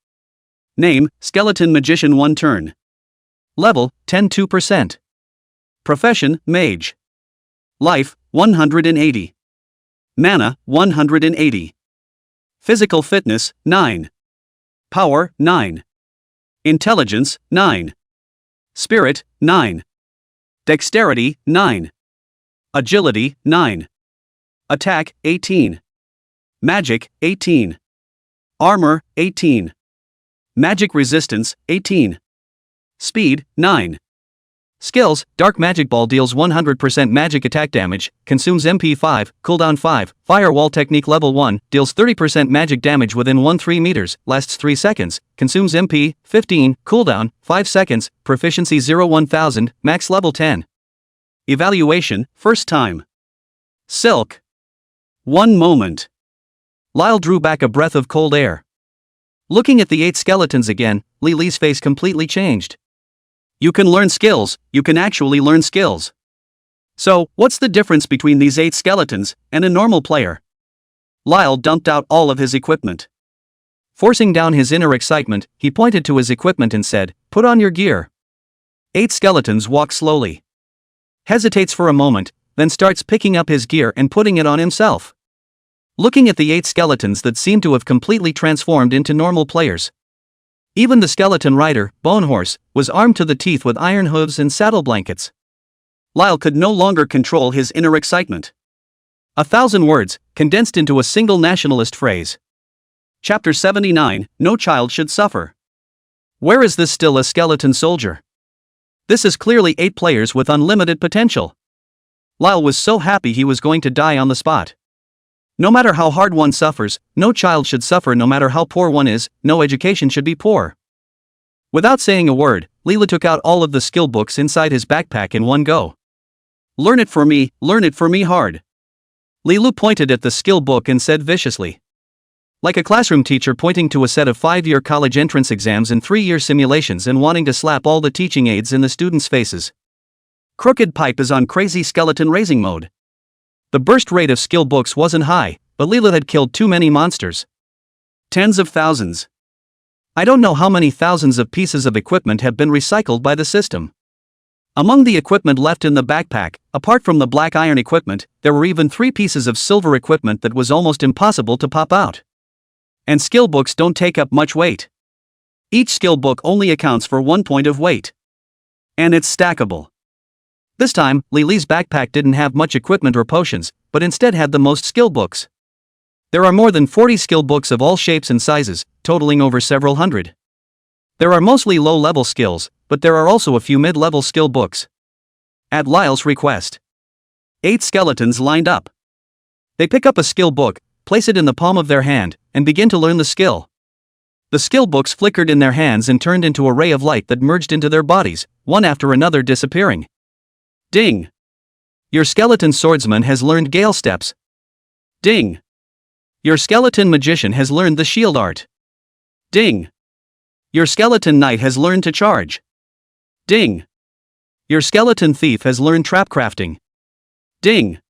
Name, Skeleton Magician 1 turn. Level, 10-2%. Profession, Mage. Life, 180. Mana, 180. Physical fitness, 9. Power, 9. Intelligence, 9. Spirit, 9. Dexterity, 9. Agility, 9. Attack, 18. Magic, 18. Armor, 18. Magic resistance, 18. Speed, 9. Skills, Dark Magic Ball deals 100% magic attack damage, consumes MP 5, cooldown 5, Firewall Technique level 1, deals 30% magic damage within 1-3 meters, lasts 3 seconds, consumes MP 15, cooldown 5 seconds, proficiency 0-1000, max level 10. Evaluation, first time. Silk. One moment. Lyle drew back a breath of cold air. Looking at the 8 skeletons again, Lily's face completely changed. You can learn skills, you can actually learn skills. So, what's the difference between these 8 skeletons and a normal player? Lyle dumped out all of his equipment. Forcing down his inner excitement, he pointed to his equipment and said, Put on your gear. 8 skeletons walk slowly. Hesitates for a moment, then starts picking up his gear and putting it on himself. Looking at the 8 skeletons that seemed to have completely transformed into normal players. Even the skeleton rider, Bone Horse, was armed to the teeth with iron hooves and saddle blankets. Lyle could no longer control his inner excitement. 1,000 words, condensed into a single nationalist phrase. Chapter 79, No Child Should Suffer. Where is this still a skeleton soldier? This is clearly 8 players with unlimited potential. Lyle was so happy he was going to die on the spot. No matter how hard one suffers, no child should suffer. No matter how poor one is, no education should be poor. Without saying a word, Leela took out all of the skill books inside his backpack in one go. Learn it for me hard. Lilu pointed at the skill book and said viciously. Like a classroom teacher pointing to a set of 5-year college entrance exams and 3-year simulations and wanting to slap all the teaching aids in the students' faces. Crooked Pipe is on crazy skeleton raising mode. The burst rate of skill books wasn't high, but Leela had killed too many monsters. Tens of thousands. I don't know how many thousands of pieces of equipment have been recycled by the system. Among the equipment left in the backpack, apart from the black iron equipment, there were even 3 pieces of silver equipment that was almost impossible to pop out. And skill books don't take up much weight. Each skill book only accounts for 1 point of weight. And it's stackable. This time, Lily's backpack didn't have much equipment or potions, but instead had the most skill books. There are more than 40 skill books of all shapes and sizes, totaling over several hundred. There are mostly low-level skills, but there are also a few mid-level skill books. At Lyle's request, 8 skeletons lined up. They pick up a skill book, place it in the palm of their hand, and begin to learn the skill. The skill books flickered in their hands and turned into a ray of light that merged into their bodies, one after another disappearing. Ding! Your skeleton swordsman has learned gale steps. Ding! Your skeleton magician has learned the shield art. Ding! Your skeleton knight has learned to charge. Ding! Your skeleton thief has learned trap crafting. Ding!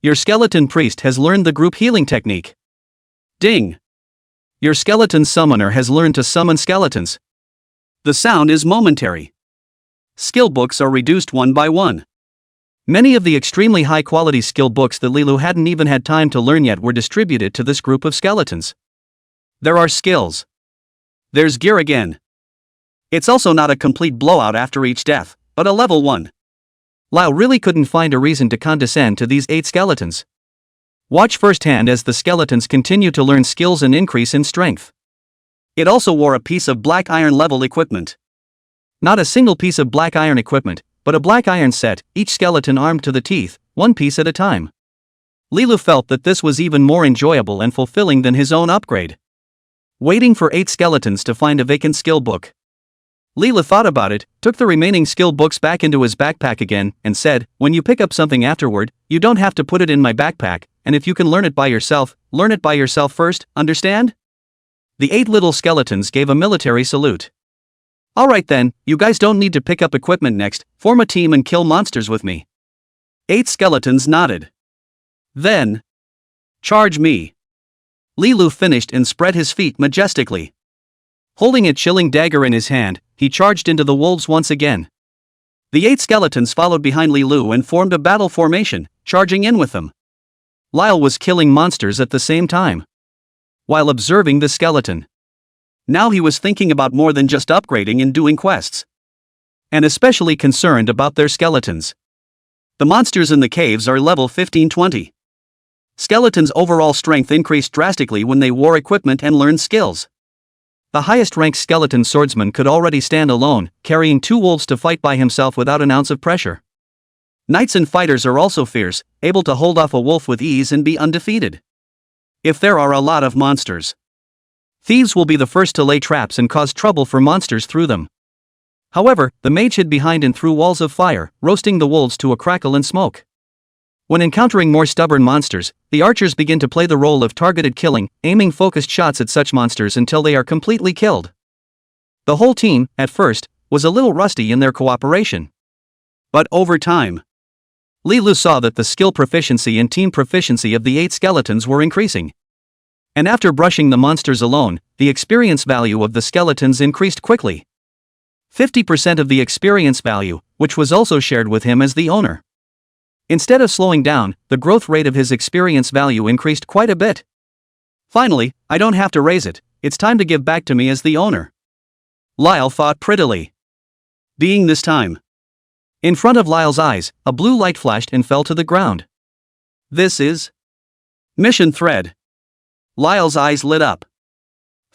Your skeleton priest has learned the group healing technique. Ding! Your skeleton summoner has learned to summon skeletons. The sound is momentary. Skill books are reduced one by one. Many of the extremely high-quality skill books that Lilu hadn't even had time to learn yet were distributed to this group of skeletons. There are skills. There's gear again. It's also not a complete blowout after each death, but a level 1. Lao really couldn't find a reason to condescend to these 8 skeletons. Watch firsthand as the skeletons continue to learn skills and increase in strength. It also wore a piece of black iron level equipment. Not a single piece of black iron equipment, but a black iron set, each skeleton armed to the teeth, 1 piece at a time. Lilu felt that this was even more enjoyable and fulfilling than his own upgrade. Waiting for 8 skeletons to find a vacant skill book. Leela thought about it, took the remaining skill books back into his backpack again, and said, when you pick up something afterward, you don't have to put it in my backpack, and if you can learn it by yourself, learn it by yourself first, understand? The 8 little skeletons gave a military salute. Alright then, you guys don't need to pick up equipment next, form a team and kill monsters with me. 8 skeletons nodded. Then, charge me. Lilu finished and spread his feet majestically. Holding a chilling dagger in his hand, he charged into the wolves once again. The 8 skeletons followed behind Lilu and formed a battle formation, charging in with them. Lyle was killing monsters at the same time, while observing the skeleton. Now he was thinking about more than just upgrading and doing quests. And especially concerned about their skeletons. The monsters in the caves are level 15-20. Skeletons' overall strength increased drastically when they wore equipment and learned skills. The highest-ranked skeleton swordsman could already stand alone, carrying 2 wolves to fight by himself without an ounce of pressure. Knights and fighters are also fierce, able to hold off a wolf with ease and be undefeated. If there are a lot of monsters, thieves will be the first to lay traps and cause trouble for monsters through them. However, the mage hid behind and threw walls of fire, roasting the wolves to a crackle and smoke. When encountering more stubborn monsters, the archers begin to play the role of targeted killing, aiming focused shots at such monsters until they are completely killed. The whole team, at first, was a little rusty in their cooperation. But over time, Lilu saw that the skill proficiency and team proficiency of the 8 skeletons were increasing. And after brushing the monsters alone, the experience value of the skeletons increased quickly. 50% of the experience value, which was also shared with him as the owner. Instead of slowing down, the growth rate of his experience value increased quite a bit. Finally, I don't have to raise it, it's time to give back to me as the owner. Lyle thought prettily. Being this time. In front of Lyle's eyes, a blue light flashed and fell to the ground. This is mission thread. Lyle's eyes lit up.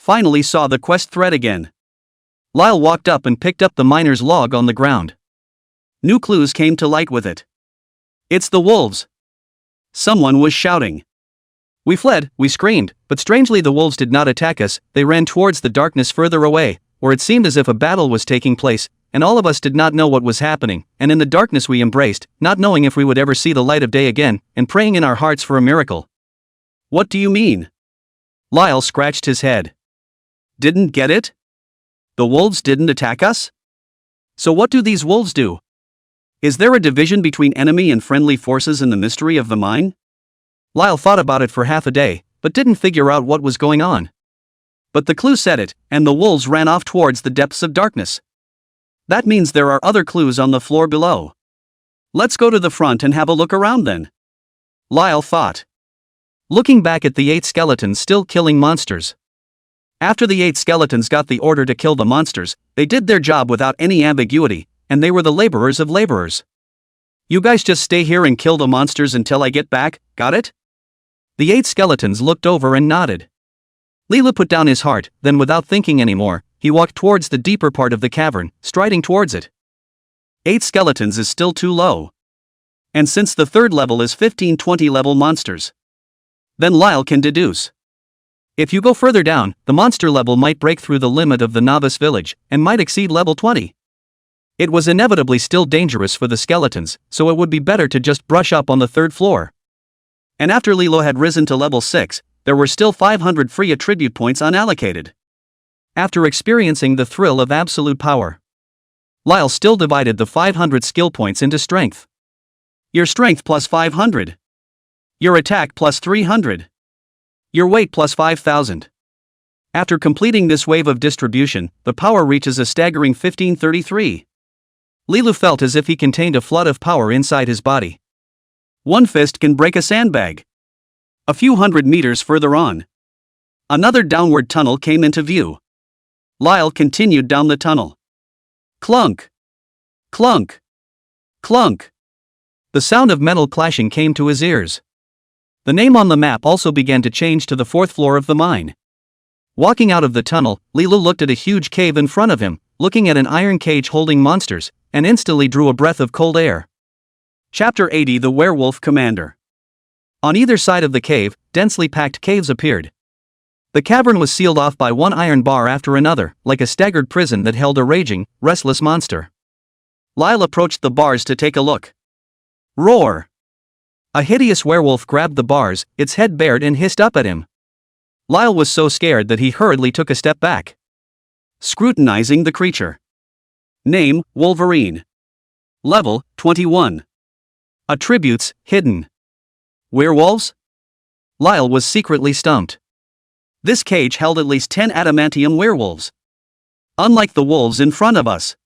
finally saw the quest thread again. Lyle walked up and picked up the miner's log on the ground. New clues came to light with it. It's the wolves. Someone was shouting. We fled, we screamed, but strangely the wolves did not attack us. They ran towards the darkness further away, where it seemed as if a battle was taking place, and all of us did not know what was happening, and in the darkness we embraced, not knowing if we would ever see the light of day again, and praying in our hearts for a miracle. What do you mean? Lyle scratched his head. Didn't get it? The wolves didn't attack us? So what do these wolves do? Is there a division between enemy and friendly forces in the mystery of the mine? Lyle thought about it for half a day, but didn't figure out what was going on. But the clue said it, and the wolves ran off towards the depths of darkness. That means there are other clues on the floor below. Let's go to the front and have a look around then. Lyle thought. Looking back at the 8 skeletons still killing monsters. After the 8 skeletons got the order to kill the monsters, they did their job without any ambiguity, and they were the laborers of laborers. You guys just stay here and kill the monsters until I get back, got it? The 8 skeletons looked over and nodded. Leela put down his heart, then without thinking anymore, he walked towards the deeper part of the cavern, striding towards it. 8 skeletons is still too low. And since the 3rd level is 15-20 level monsters, then Lyle can deduce. If you go further down, the monster level might break through the limit of the novice village, and might exceed level 20. It was inevitably still dangerous for the skeletons, so it would be better to just brush up on the 3rd floor. And after Lilo had risen to level 6, there were still 500 free attribute points unallocated. After experiencing the thrill of absolute power, Lyle still divided the 500 skill points into strength. Your strength plus 500. Your attack plus 300. Your weight plus 5,000. After completing this wave of distribution, the power reaches a staggering 1533. Lilu felt as if he contained a flood of power inside his body. One fist can break a sandbag. A few hundred meters further on, another downward tunnel came into view. Lyle continued down the tunnel. Clunk! Clunk! Clunk! The sound of metal clashing came to his ears. The name on the map also began to change to the 4th floor of the mine. Walking out of the tunnel, Lilu looked at a huge cave in front of him, looking at an iron cage holding monsters, and instantly drew a breath of cold air. Chapter 80: The Werewolf Commander. On either side of the cave, densely packed caves appeared. The cavern was sealed off by one iron bar after another, like a staggered prison that held a raging, restless monster. Lyle approached the bars to take a look. Roar! A hideous werewolf grabbed the bars, its head bared and hissed up at him. Lyle was so scared that he hurriedly took a step back. Scrutinizing the creature. Name: Wolverine. Level: 21. Attributes: hidden. Werewolves? Lyle was secretly stumped. This cage held at least 10 adamantium werewolves. Unlike the wolves in front of us.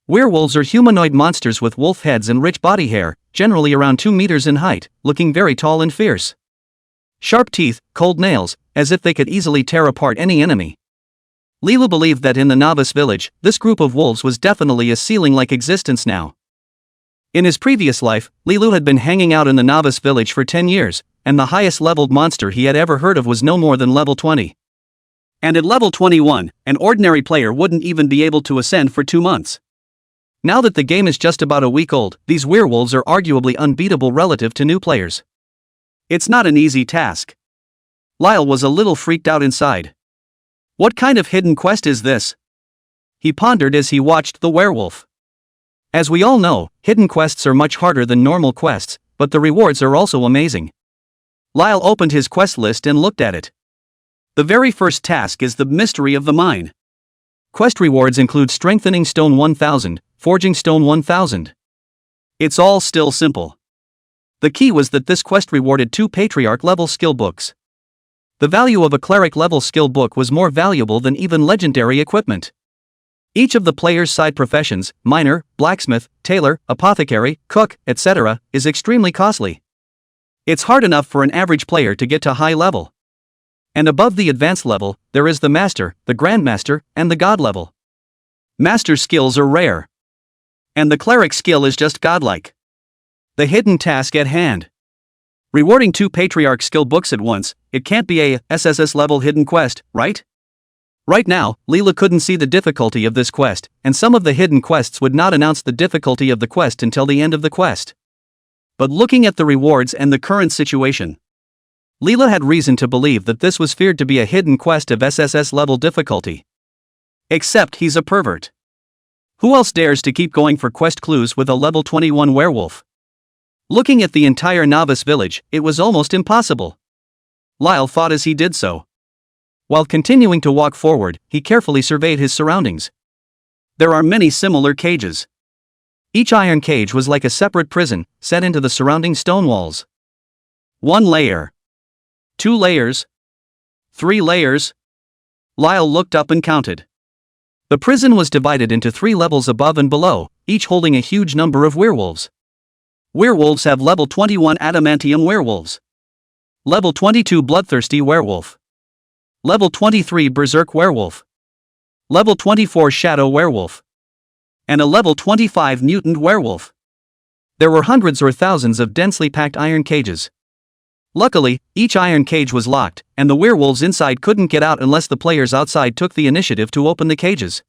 Werewolves are humanoid monsters with wolf heads and rich body hair, generally around 2 meters in height, looking very tall and fierce. Sharp teeth, cold nails, as if they could easily tear apart any enemy. Lilu believed that in the novice village, this group of wolves was definitely a ceiling-like existence now. In his previous life, Lilu had been hanging out in the novice village for 10 years, and the highest leveled monster he had ever heard of was no more than level 20. And at level 21, an ordinary player wouldn't even be able to ascend for 2 months. Now that the game is just about a week old, these werewolves are arguably unbeatable relative to new players. It's not an easy task. Lyle was a little freaked out inside. What kind of hidden quest is this? He pondered as he watched the werewolf. As we all know, hidden quests are much harder than normal quests, but the rewards are also amazing. Lyle opened his quest list and looked at it. The very first task is the mystery of the mine. Quest rewards include strengthening stone 1000, forging stone 1000. It's all still simple. The key was that this quest rewarded 2 patriarch level skill books. The value of a cleric level skill book was more valuable than even legendary equipment. Each of the player's side professions, miner, blacksmith, tailor, apothecary, cook, etc., is extremely costly. It's hard enough for an average player to get to high level. And above the advanced level, there is the master, the grandmaster, and the god level. Master skills are rare. And the cleric skill is just godlike. The hidden task at hand. Rewarding 2 patriarch skill books at once, it can't be a SSS level hidden quest, right? Right now, Leela couldn't see the difficulty of this quest, and some of the hidden quests would not announce the difficulty of the quest until the end of the quest. But looking at the rewards and the current situation, Leela had reason to believe that this was feared to be a hidden quest of SSS level difficulty. Except he's a pervert. Who else dares to keep going for quest clues with a level 21 werewolf? Looking at the entire novice village, it was almost impossible. Lyle thought as he did so. While continuing to walk forward, he carefully surveyed his surroundings. There are many similar cages. Each iron cage was like a separate prison, set into the surrounding stone walls. 1 layer. 2 layers. 3 layers. Lyle looked up and counted. The prison was divided into 3 levels above and below, each holding a huge number of werewolves. Werewolves have level 21 adamantium werewolves. Level 22 bloodthirsty werewolf. Level 23 berserk werewolf. Level 24 shadow werewolf. And a level 25 mutant werewolf. There were hundreds or thousands of densely packed iron cages. Luckily, each iron cage was locked, and the werewolves inside couldn't get out unless the players outside took the initiative to open the cages.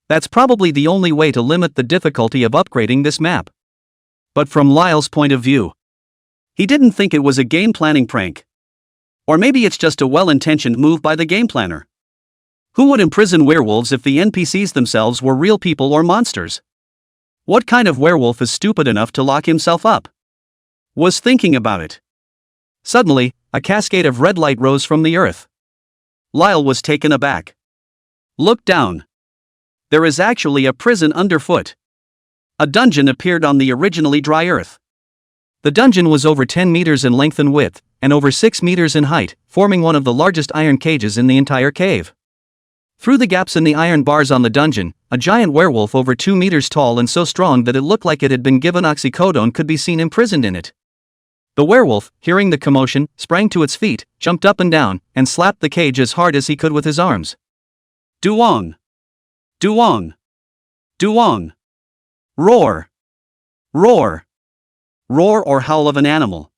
That's probably the only way to limit the difficulty of upgrading this map. But from Lyle's point of view, he didn't think it was a game planning prank. Or maybe it's just a well-intentioned move by the game planner. Who would imprison werewolves if the NPCs themselves were real people or monsters? What kind of werewolf is stupid enough to lock himself up? Was thinking about it. Suddenly, a cascade of red light rose from the earth. Lyle was taken aback. Look down. There is actually a prison underfoot. A dungeon appeared on the originally dry earth. The dungeon was over 10 meters in length and width, and over 6 meters in height, forming one of the largest iron cages in the entire cave. Through the gaps in the iron bars on the dungeon, a giant werewolf over 2 meters tall and so strong that it looked like it had been given oxycodone could be seen imprisoned in it. The werewolf, hearing the commotion, sprang to its feet, jumped up and down, and slapped the cage as hard as he could with his arms. Duong! Duong! Duong! Roar! Roar! Roar or howl of an animal.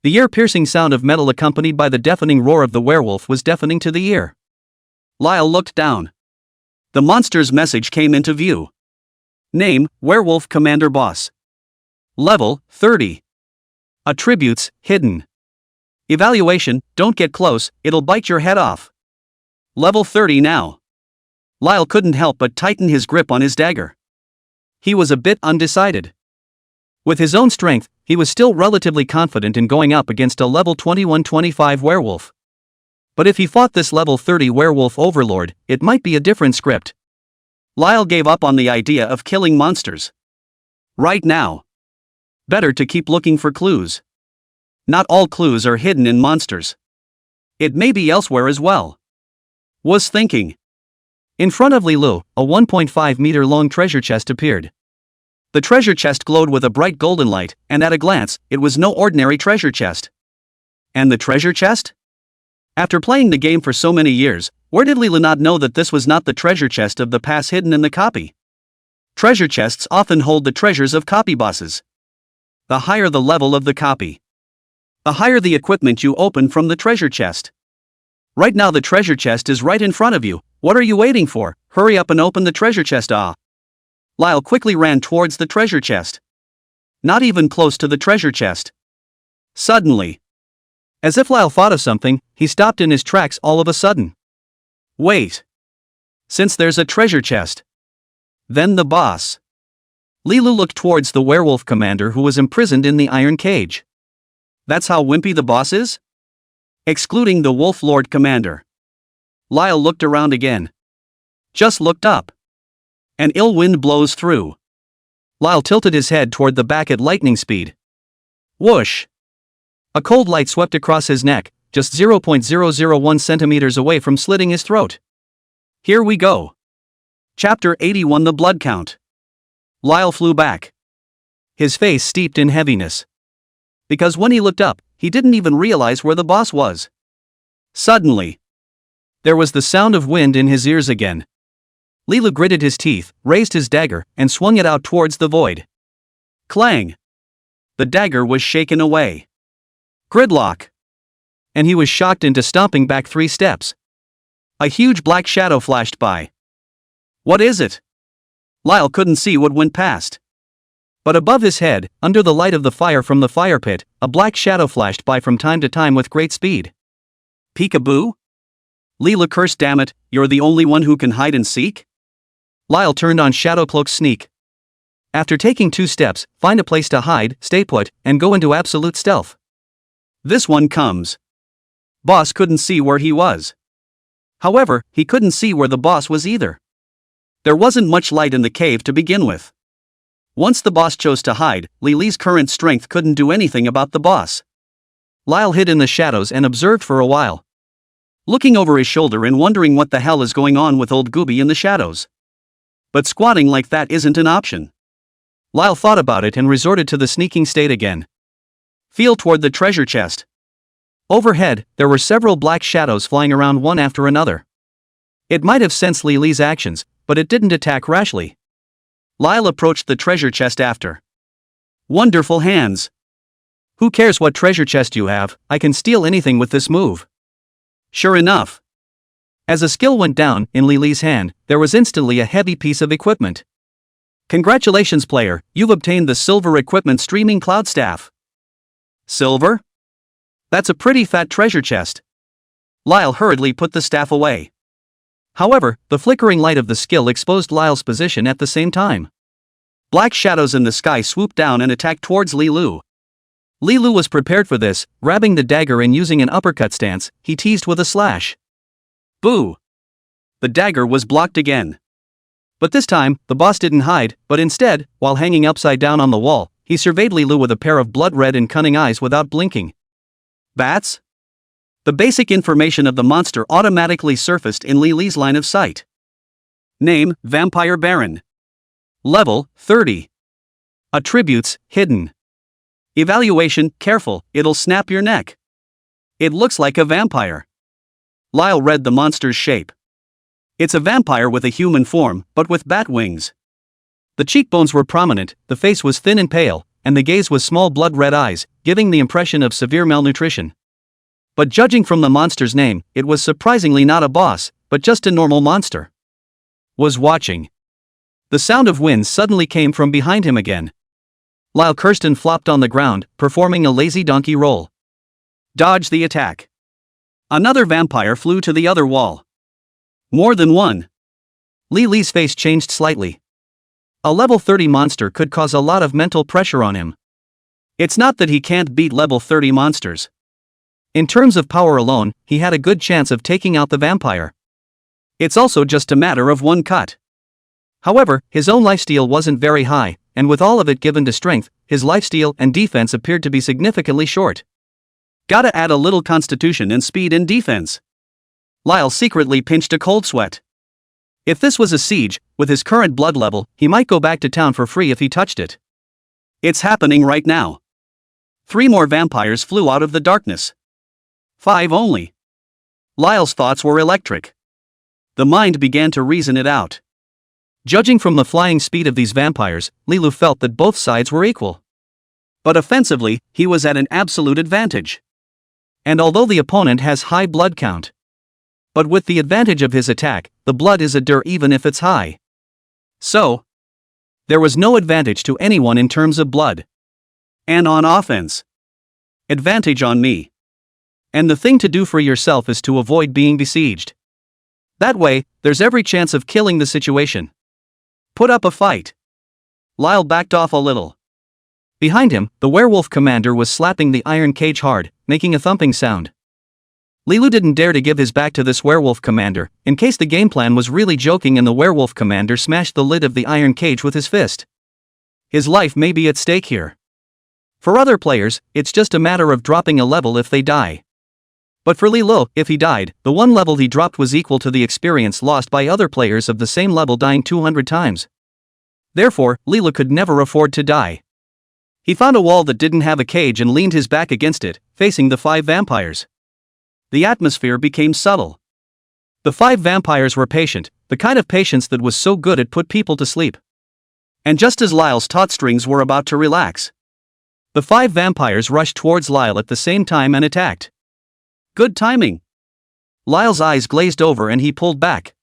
The ear-piercing sound of metal accompanied by the deafening roar of the werewolf was deafening to the ear. Lyle looked down. The monster's message came into view. Name, Werewolf Commander Boss. Level, 30. Attributes, hidden. Evaluation, don't get close, it'll bite your head off. Level 30 now. Lyle couldn't help but tighten his grip on his dagger. He was a bit undecided. With his own strength, he was still relatively confident in going up against a level 21-25 werewolf. But if he fought this level 30 werewolf overlord, it might be a different script. Lyle gave up on the idea of killing monsters. Right now. Better to keep looking for clues. Not all clues are hidden in monsters. It may be elsewhere as well. Was thinking. In front of Lilu, a 1.5 meter long treasure chest appeared. The treasure chest glowed with a bright golden light, and at a glance, it was no ordinary treasure chest. And the treasure chest? After playing the game for so many years, where did Leela not know that this was not the treasure chest of the past hidden in the copy? Treasure chests often hold the treasures of copy bosses. The higher the level of the copy, the higher the equipment you open from the treasure chest. Right now the treasure chest is right in front of you. What are you waiting for? Hurry up and open the treasure chest. Lyle quickly ran towards the treasure chest. Not even close to the treasure chest. Suddenly, as if Lyle thought of something, he stopped in his tracks all of a sudden. Wait. Since there's a treasure chest, then the boss. Lilu looked towards the werewolf commander who was imprisoned in the iron cage. That's how wimpy the boss is? Excluding the wolf lord commander. Lyle looked around again. Just looked up. An ill wind blows through. Lyle tilted his head toward the back at lightning speed. Whoosh! A cold light swept across his neck, just 0.001 centimeters away from slitting his throat. Here we go. Chapter 81 The Blood Count. Lyle flew back. His face steeped in heaviness. Because when he looked up, he didn't even realize where the boss was. Suddenly, there was the sound of wind in his ears again. Lilu gritted his teeth, raised his dagger, and swung it out towards the void. Clang! The dagger was shaken away. Gridlock! And he was shocked into stomping back 3 steps. A huge black shadow flashed by. What is it? Lyle couldn't see what went past. But above his head, under the light of the fire from the fire pit, a black shadow flashed by from time to time with great speed. Peekaboo? Leela cursed, damn it, you're the only one who can hide and seek? Lyle turned on Shadowcloak's sneak. After taking 2 steps, find a place to hide, stay put, and go into absolute stealth. This one comes. Boss couldn't see where he was. However, he couldn't see where the boss was either. There wasn't much light in the cave to begin with. Once the boss chose to hide, Lily's current strength couldn't do anything about the boss. Lyle hid in the shadows and observed for a while, looking over his shoulder and wondering what the hell is going on with old Gooby in the shadows. But squatting like that isn't an option. Lyle thought about it and resorted to the sneaking state again. Feel toward the treasure chest. Overhead, there were several black shadows flying around one after another. It might have sensed Lily's actions, but it didn't attack rashly. Lyle approached the treasure chest after. Wonderful hands. Who cares what treasure chest you have, I can steal anything with this move. Sure enough. As a skill went down in Lily's hand, there was instantly a heavy piece of equipment. Congratulations, player, you've obtained the silver equipment streaming cloud staff. Silver? That's a pretty fat treasure chest. Lyle hurriedly put the staff away. However, the flickering light of the skill exposed Lyle's position at the same time. Black shadows in the sky swooped down and attacked towards Lilu. Lilu was prepared for this, grabbing the dagger and using an uppercut stance, he teased with a slash. Boo! The dagger was blocked again. But this time, the boss didn't hide, but instead, while hanging upside down on the wall, he surveyed Lilu with a pair of blood-red and cunning eyes without blinking. Bats? The basic information of the monster automatically surfaced in Lily's line of sight. Name, Vampire Baron. Level, 30. Attributes, hidden. Evaluation, careful, it'll snap your neck. It looks like a vampire. Lyle read the monster's shape. It's a vampire with a human form, but with bat wings. The cheekbones were prominent, the face was thin and pale, and the gaze was small blood-red eyes, giving the impression of severe malnutrition. But judging from the monster's name, it was surprisingly not a boss, but just a normal monster. Was watching. The sound of winds suddenly came from behind him again. Lyle cursed and flopped on the ground, performing a lazy donkey roll. Dodge the attack. Another vampire flew to the other wall. More than one. Lily's face changed slightly. A level 30 monster could cause a lot of mental pressure on him. It's not that he can't beat level 30 monsters. In terms of power alone, he had a good chance of taking out the vampire. It's also just a matter of one cut. However, his own lifesteal wasn't very high, and with all of it given to strength, his lifesteal and defense appeared to be significantly short. Gotta add a little constitution and speed in defense. Lyle secretly pinched a cold sweat. If this was a siege, with his current blood level, he might go back to town for free if he touched it. It's happening right now. 3 more vampires flew out of the darkness. 5 only. Lyle's thoughts were electric. The mind began to reason it out. Judging from the flying speed of these vampires, Lilu felt that both sides were equal. But offensively, he was at an absolute advantage. And although the opponent has high blood count, but with the advantage of his attack, the blood is a dir even if it's high. So, there was no advantage to anyone in terms of blood. And on offense. Advantage on me. And the thing to do for yourself is to avoid being besieged. That way, there's every chance of killing the situation. Put up a fight. Lyle backed off a little. Behind him, the werewolf commander was slapping the iron cage hard, making a thumping sound. Lilu didn't dare to give his back to this werewolf commander, in case the game plan was really joking and the werewolf commander smashed the lid of the iron cage with his fist. His life may be at stake here. For other players, it's just a matter of dropping a level if they die. But for Lilu, if he died, the one level he dropped was equal to the experience lost by other players of the same level dying 200 times. Therefore, Lilu could never afford to die. He found a wall that didn't have a cage and leaned his back against it, facing the 5 vampires. The atmosphere became subtle. The 5 vampires were patient, the kind of patience that was so good it put people to sleep. And just as Lyle's taut strings were about to relax, the 5 vampires rushed towards Lyle at the same time and attacked. Good timing. Lyle's eyes glazed over and he pulled back.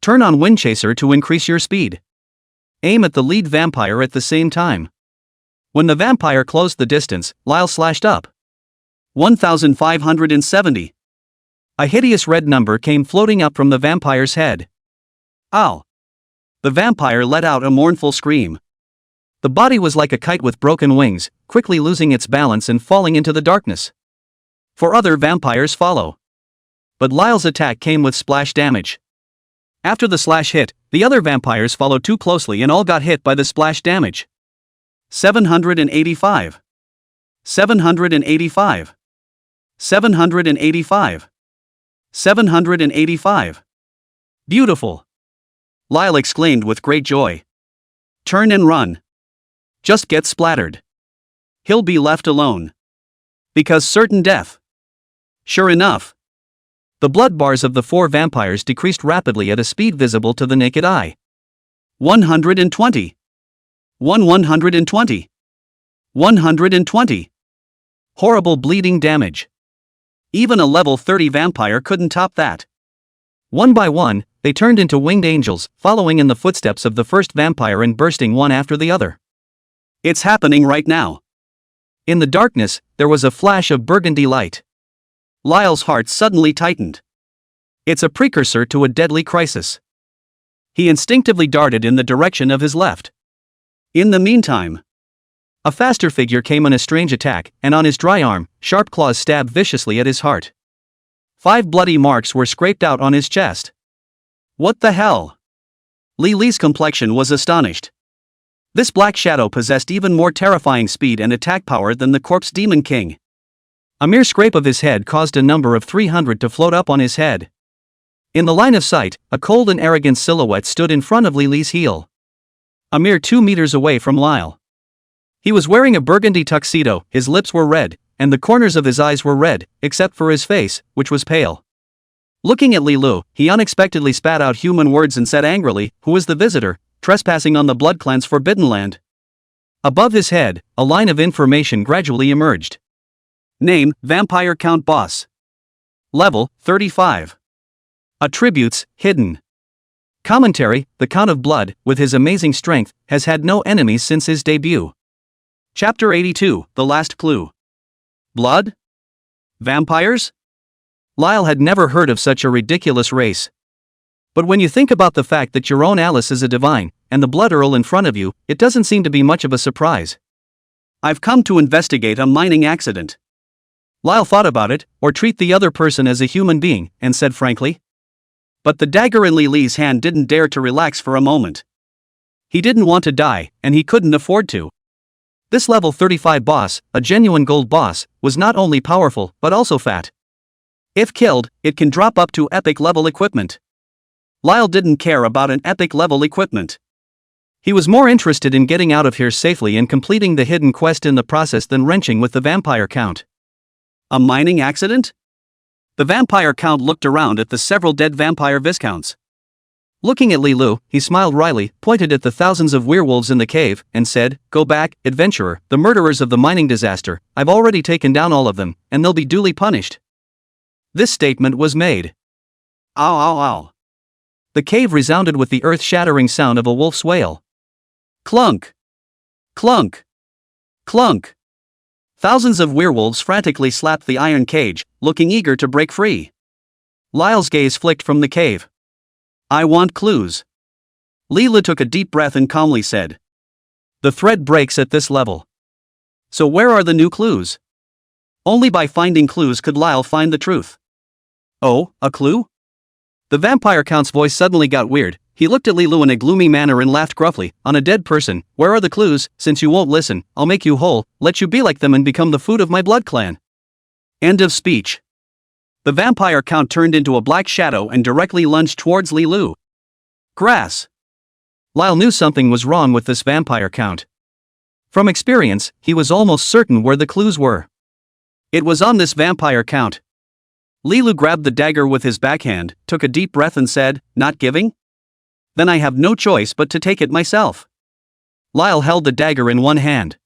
Turn on Windchaser to increase your speed. Aim at the lead vampire at the same time. When the vampire closed the distance, Lyle slashed up. 1570. A hideous red number came floating up from the vampire's head. Ow! The vampire let out a mournful scream. The body was like a kite with broken wings, quickly losing its balance and falling into the darkness. 4 other vampires follow. But Lyle's attack came with splash damage. After the slash hit, the other vampires followed too closely and all got hit by the splash damage. 785. 785. 785. 785. Beautiful! Lyle exclaimed with great joy. Turn and run. Just get splattered. He'll be left alone. Because certain death. Sure enough. The blood bars of the 4 vampires decreased rapidly at a speed visible to the naked eye. 120. 120. 120. Horrible bleeding damage. Even a level 30 vampire couldn't top that. One by one, they turned into winged angels, following in the footsteps of the first vampire and bursting one after the other. It's happening right now. In the darkness, there was a flash of burgundy light. Lyle's heart suddenly tightened. It's a precursor to a deadly crisis. He instinctively darted in the direction of his left. In the meantime, a faster figure came on a strange attack, and on his dry arm, sharp claws stabbed viciously at his heart. 5 bloody marks were scraped out on his chest. What the hell? Lily's complexion was astonished. This black shadow possessed even more terrifying speed and attack power than the corpse demon king. A mere scrape of his head caused a number of 300 to float up on his head. In the line of sight, a cold and arrogant silhouette stood in front of Lily's heel. A mere 2 meters away from Lyle. He was wearing a burgundy tuxedo, his lips were red, and the corners of his eyes were red, except for his face, which was pale. Looking at Lilu, he unexpectedly spat out human words and said angrily, "Who is the visitor, trespassing on the Blood Clan's forbidden land?" Above his head, a line of information gradually emerged. Name, Vampire Count Boss. Level, 35. Attributes, hidden. Commentary, the Count of Blood, with his amazing strength, has had no enemies since his debut. Chapter 82, The Last Clue. Blood? Vampires? Lyle had never heard of such a ridiculous race. But when you think about the fact that your own Alice is a divine, and the Blood Earl in front of you, it doesn't seem to be much of a surprise. I've come to investigate a mining accident. Lyle thought about it, or treat the other person as a human being, and said frankly. But the dagger in Lily's hand didn't dare to relax for a moment. He didn't want to die, and he couldn't afford to. This level 35 boss, a genuine gold boss, was not only powerful, but also fat. If killed, it can drop up to epic level equipment. Lyle didn't care about an epic level equipment. He was more interested in getting out of here safely and completing the hidden quest in the process than wrenching with the vampire count. A mining accident? The vampire count looked around at the several dead vampire viscounts. Looking at Lilu, he smiled wryly, pointed at the thousands of werewolves in the cave, and said, "Go back, adventurer, the murderers of the mining disaster, I've already taken down all of them, and they'll be duly punished." This statement was made. Ow ow ow. The cave resounded with the earth-shattering sound of a wolf's wail. Clunk! Clunk! Clunk! Thousands of werewolves frantically slapped the iron cage, looking eager to break free. Lyle's gaze flicked from the cave. "I want clues." Leela took a deep breath and calmly said. "The thread breaks at this level. So where are the new clues?" Only by finding clues could Lyle find the truth. "Oh, a clue?" The vampire count's voice suddenly got weird. He looked at Lilu in a gloomy manner and laughed gruffly. "On a dead person, where are the clues? Since you won't listen, I'll make you whole, let you be like them and become the food of my blood clan." End of speech. The vampire count turned into a black shadow and directly lunged towards Lilu. Grass. Lyle knew something was wrong with this vampire count. From experience, he was almost certain where the clues were. It was on this vampire count. Lilu grabbed the dagger with his backhand, took a deep breath and said, "Not giving? Then I have no choice but to take it myself." Lyle held the dagger in one hand.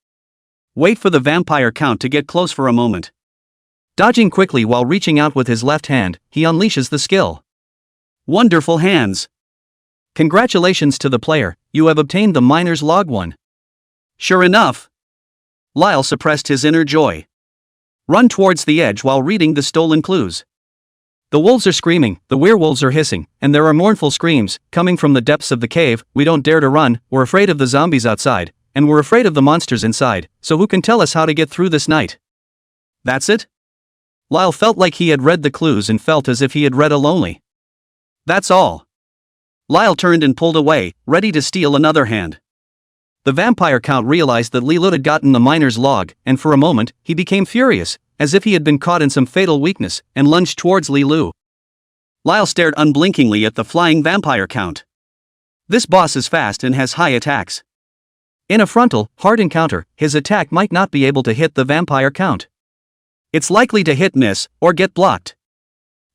Wait for the vampire count to get close for a moment. Dodging quickly while reaching out with his left hand, he unleashes the skill. Wonderful hands! Congratulations to the player, you have obtained the miner's log 1. Sure enough! Lyle suppressed his inner joy. Run towards the edge while reading the stolen clues. The wolves are screaming, the werewolves are hissing, and there are mournful screams, coming from the depths of the cave. We don't dare to run, we're afraid of the zombies outside, and we're afraid of the monsters inside, so who can tell us how to get through this night? That's it? Lyle felt like he had read the clues and felt as if he had read a lonely. That's all. Lyle turned and pulled away, ready to steal another hand. The vampire count realized that Lilu had gotten the miner's log, and for a moment, he became furious, as if he had been caught in some fatal weakness, and lunged towards Lilu. Lyle stared unblinkingly at the flying vampire count. This boss is fast and has high attacks. In a frontal, hard encounter, his attack might not be able to hit the vampire count. It's likely to hit miss, or get blocked.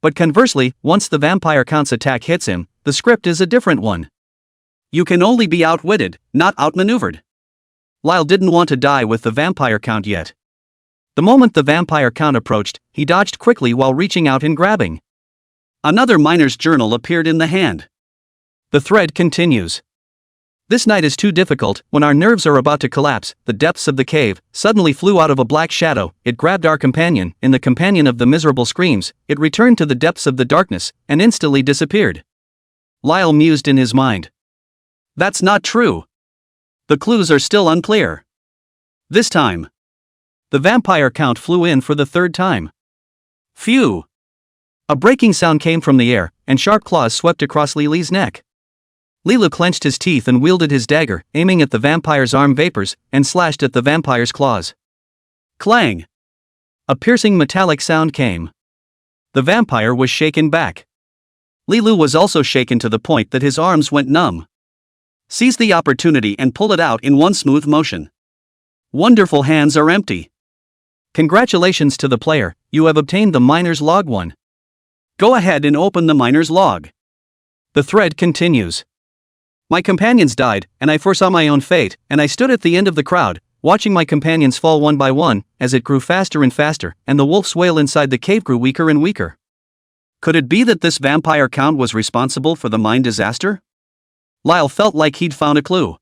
But conversely, once the vampire count's attack hits him, the script is a different one. You can only be outwitted, not outmaneuvered. Lyle didn't want to die with the vampire count yet. The moment the vampire count approached, he dodged quickly while reaching out and grabbing. Another miner's journal appeared in the hand. The thread continues. This night is too difficult. When our nerves are about to collapse, the depths of the cave suddenly flew out of a black shadow. It grabbed our companion. In the companion of the miserable screams, it returned to the depths of the darkness and instantly disappeared. Lyle mused in his mind. That's not true. The clues are still unclear. This time, the vampire count flew in for the third time. Phew! A breaking sound came from the air, and sharp claws swept across Lily's neck. Lilu clenched his teeth and wielded his dagger, aiming at the vampire's arm vapors, and slashed at the vampire's claws. Clang! A piercing metallic sound came. The vampire was shaken back. Lilu was also shaken to the point that his arms went numb. Seize the opportunity and pull it out in one smooth motion. Wonderful hands are empty. Congratulations to the player, you have obtained the miner's log 1. Go ahead and open the miner's log. The thread continues. My companions died, and I foresaw my own fate, and I stood at the end of the crowd, watching my companions fall one by one, as it grew faster and faster, and the wolf's wail inside the cave grew weaker and weaker. Could it be that this vampire count was responsible for the mine disaster? Lyle felt like he'd found a clue.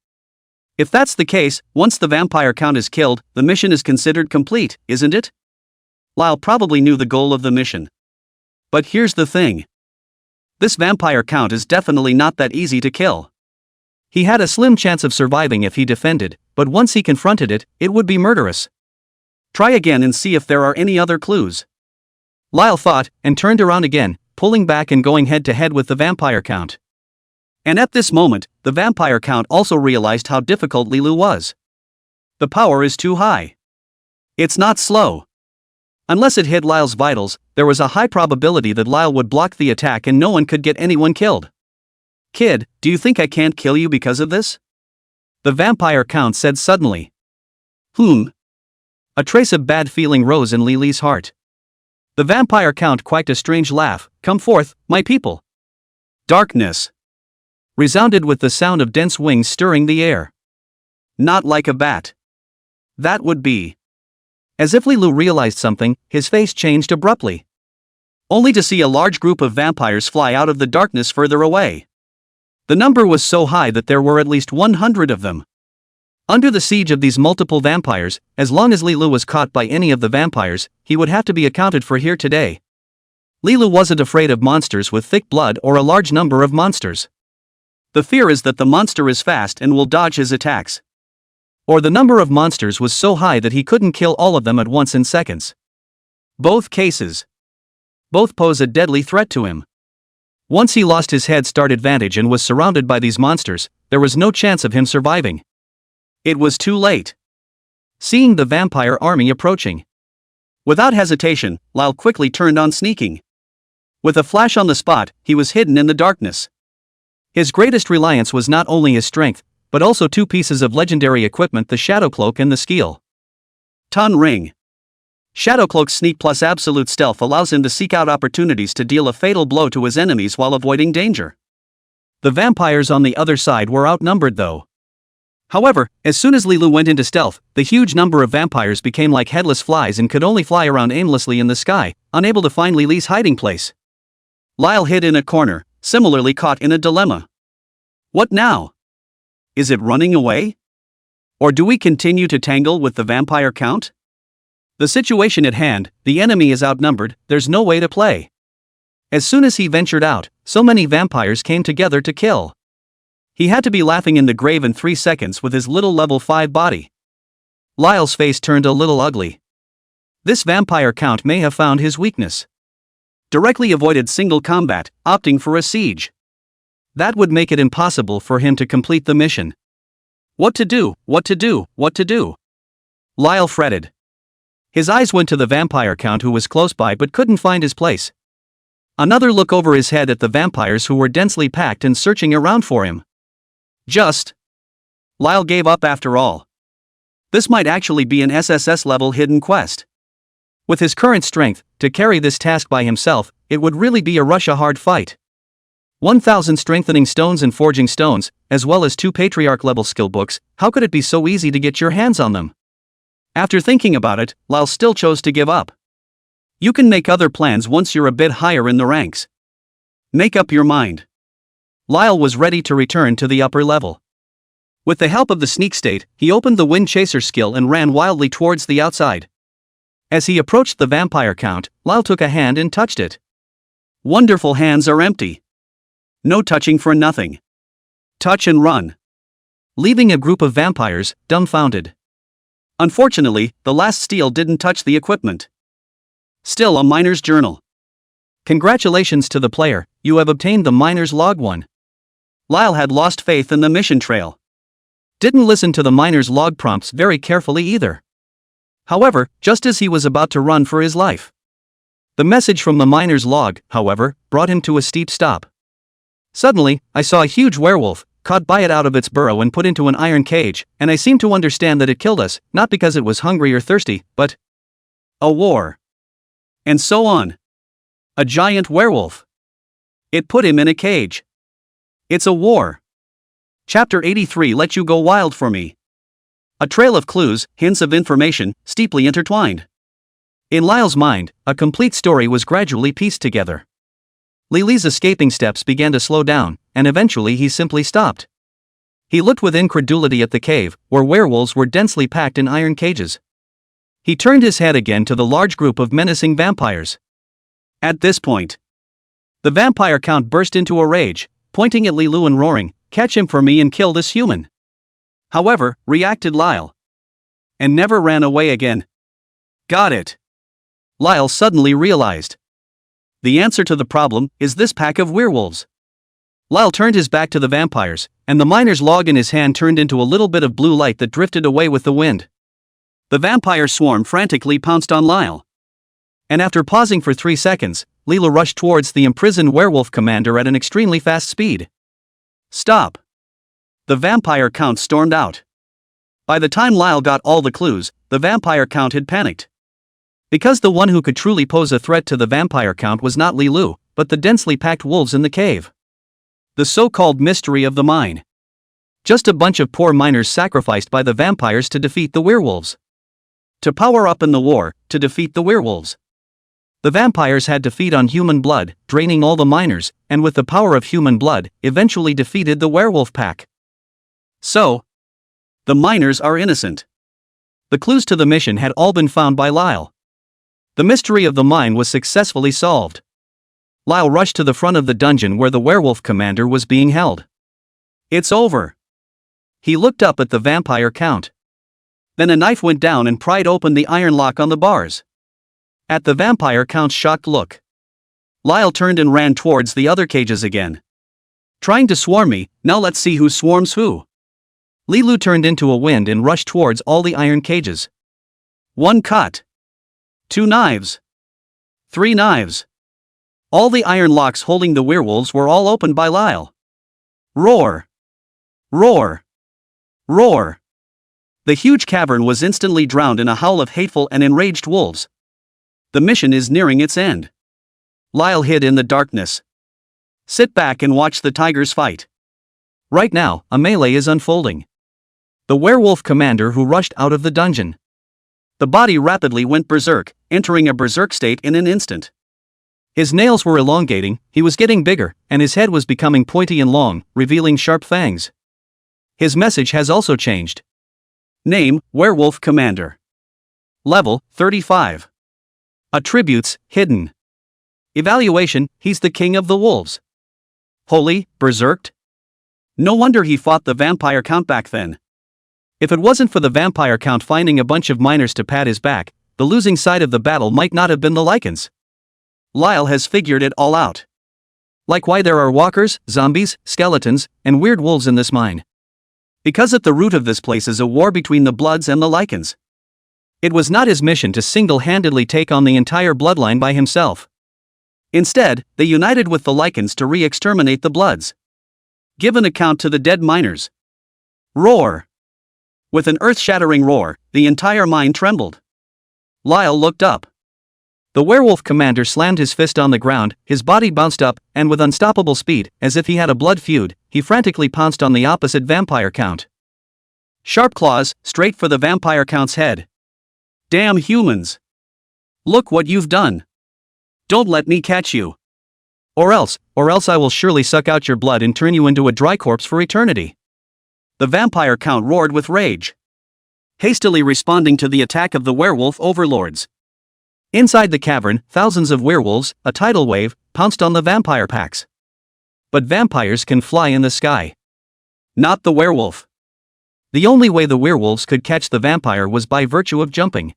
If that's the case, once the vampire count is killed, the mission is considered complete, isn't it? Lyle probably knew the goal of the mission. But here's the thing. This vampire count is definitely not that easy to kill. He had a slim chance of surviving if he defended, but once he confronted it, it would be murderous. Try again and see if there are any other clues. Lyle thought, and turned around again, pulling back and going head to head with the vampire count. And at this moment, the vampire count also realized how difficult Lilu was. The power is too high. It's not slow. Unless it hit Lyle's vitals, there was a high probability that Lyle would block the attack and no one could get anyone killed. Kid, do you think I can't kill you because of this? The vampire count said suddenly. A trace of bad feeling rose in Lily's heart. The vampire count quaked a strange laugh. Come forth, my people. Darkness resounded with the sound of dense wings stirring the air. Not like a bat. That would be. As if Lilu realized something, his face changed abruptly. Only to see a large group of vampires fly out of the darkness further away. The number was so high that there were at least 100 of them. Under the siege of these multiple vampires, as long as Lilu was caught by any of the vampires, he would have to be accounted for here today. Lilu wasn't afraid of monsters with thick blood or a large number of monsters. The fear is that the monster is fast and will dodge his attacks. Or the number of monsters was so high that he couldn't kill all of them at once in seconds. Both cases. Both pose a deadly threat to him. Once he lost his head start advantage and was surrounded by these monsters, there was no chance of him surviving. It was too late. Seeing the vampire army approaching. Without hesitation, Lyle quickly turned on sneaking. With a flash on the spot, he was hidden in the darkness. His greatest reliance was not only his strength, but also two pieces of legendary equipment, the Shadow Cloak and the Skill. Ton Ring. Shadow Cloak's sneak plus absolute stealth allows him to seek out opportunities to deal a fatal blow to his enemies while avoiding danger. The vampires on the other side were outnumbered though. However, as soon as Lilu went into stealth, the huge number of vampires became like headless flies and could only fly around aimlessly in the sky, unable to find Lily's hiding place. Lyle hid in a corner, similarly caught in a dilemma. What now? Is it running away? Or do we continue to tangle with the vampire count? The situation at hand, the enemy is outnumbered, there's no way to play. As soon as he ventured out, so many vampires came together to kill. He had to be laughing in the grave in 3 seconds with his little level 5 body. Lyle's face turned a little ugly. This vampire count may have found his weakness. Directly avoided single combat, opting for a siege. That would make it impossible for him to complete the mission. What to do, what to do, what to do? Lyle fretted. His eyes went to the vampire count who was close by but couldn't find his place. Another look over his head at the vampires who were densely packed and searching around for him. Lyle gave up after all. This might actually be an SSS-level hidden quest. With his current strength, to carry this task by himself, it would really be a rush-a-hard fight. 1,000 strengthening stones and forging stones, as well as 2 patriarch-level skill books, how could it be so easy to get your hands on them? After thinking about it, Lyle still chose to give up. You can make other plans once you're a bit higher in the ranks. Make up your mind. Lyle was ready to return to the upper level. With the help of the sneak state, he opened the Wind Chaser skill and ran wildly towards the outside. As he approached the vampire count, Lyle took a hand and touched it. Wonderful hands are empty. No touching for nothing. Touch and run. Leaving a group of vampires, dumbfounded. Unfortunately, the last steal didn't touch the equipment. Still a miner's journal. Congratulations to the player, you have obtained the miner's log 1. Lyle had lost faith in the mission trail. Didn't listen to the miner's log prompts very carefully either. However, just as he was about to run for his life, the message from the miner's log, however, brought him to a steep stop. Suddenly, I saw a huge werewolf, caught by it out of its burrow and put into an iron cage, and I seemed to understand that it killed us, not because it was hungry or thirsty, but a war. And so on. A giant werewolf. It put him in a cage. It's a war. Chapter 83 Let You Go Wild for Me. A trail of clues, hints of information, steeply intertwined. In Lyle's mind, a complete story was gradually pieced together. Lily's escaping steps began to slow down, and eventually he simply stopped. He looked with incredulity at the cave, where werewolves were densely packed in iron cages. He turned his head again to the large group of menacing vampires. At this point, the vampire count burst into a rage, pointing at Lilu and roaring, "Catch him for me and kill this human." However, reacted Lyle. And never ran away again. Got it. Lyle suddenly realized. The answer to the problem is this pack of werewolves. Lyle turned his back to the vampires, and the miner's log in his hand turned into a little bit of blue light that drifted away with the wind. The vampire swarm frantically pounced on Lyle. And after pausing for 3 seconds, Leela rushed towards the imprisoned werewolf commander at an extremely fast speed. Stop! The vampire count stormed out. By the time Lyle got all the clues, the vampire count had panicked. Because the one who could truly pose a threat to the vampire count was not Lilu, but the densely packed wolves in the cave. The so-called mystery of the mine. Just a bunch of poor miners sacrificed by the vampires to defeat the werewolves. To power up in the war, to defeat the werewolves. The vampires had to feed on human blood, draining all the miners, and with the power of human blood, eventually defeated the werewolf pack. So, the miners are innocent. The clues to the mission had all been found by Lyle. The mystery of the mine was successfully solved. Lyle rushed to the front of the dungeon where the werewolf commander was being held. It's over. He looked up at the vampire count. Then a knife went down and pried open the iron lock on the bars. At the vampire count's shocked look, Lyle turned and ran towards the other cages again. Trying to swarm me, now let's see who swarms who. Lilu turned into a wind and rushed towards all the iron cages. 1 cut. 2 knives. 3 knives. All the iron locks holding the werewolves were all opened by Lyle. Roar! Roar! Roar! The huge cavern was instantly drowned in a howl of hateful and enraged wolves. The mission is nearing its end. Lyle hid in the darkness. Sit back and watch the tigers fight. Right now, a melee is unfolding. The werewolf commander who rushed out of the dungeon. The body rapidly went berserk, entering a berserk state in an instant. His nails were elongating, he was getting bigger, and his head was becoming pointy and long, revealing sharp fangs. His message has also changed. Name, Werewolf Commander. Level, 35. Attributes, hidden. Evaluation, he's the king of the wolves. Holy, berserked? No wonder he fought the vampire count back then. If it wasn't for the vampire count finding a bunch of miners to pat his back, the losing side of the battle might not have been the Lycans. Lyle has figured it all out. Like why there are walkers, zombies, skeletons, and weird wolves in this mine. Because at the root of this place is a war between the Bloods and the Lycans. It was not his mission to single-handedly take on the entire bloodline by himself. Instead, they united with the Lycans to re-exterminate the Bloods. Give an account to the dead miners. Roar! With an earth-shattering roar, the entire mine trembled. Lyle looked up. The werewolf commander slammed his fist on the ground, his body bounced up, and with unstoppable speed, as if he had a blood feud, he frantically pounced on the opposite vampire count. Sharp claws, straight for the vampire count's head. Damn humans! Look what you've done! Don't let me catch you! Or else I will surely suck out your blood and turn you into a dry corpse for eternity. The vampire count roared with rage, hastily responding to the attack of the werewolf overlords. Inside the cavern, thousands of werewolves, a tidal wave, pounced on the vampire packs. But vampires can fly in the sky. Not the werewolf. The only way the werewolves could catch the vampire was by virtue of jumping.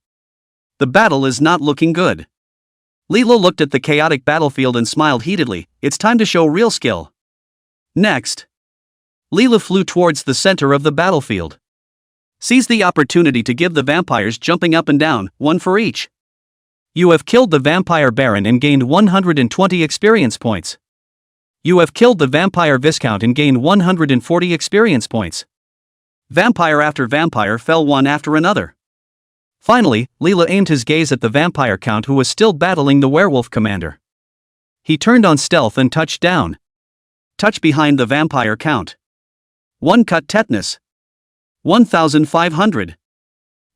The battle is not looking good. Lilo looked at the chaotic battlefield and smiled heatedly. It's time to show real skill. Next. Lila flew towards the center of the battlefield. Seize the opportunity to give the vampires jumping up and down, one for each. You have killed the vampire baron and gained 120 experience points. You have killed the vampire viscount and gained 140 experience points. Vampire after vampire fell one after another. Finally, Lila aimed his gaze at the vampire count who was still battling the werewolf commander. He turned on stealth and touched down. Touch behind the vampire count. 1 cut tetanus. 1,500.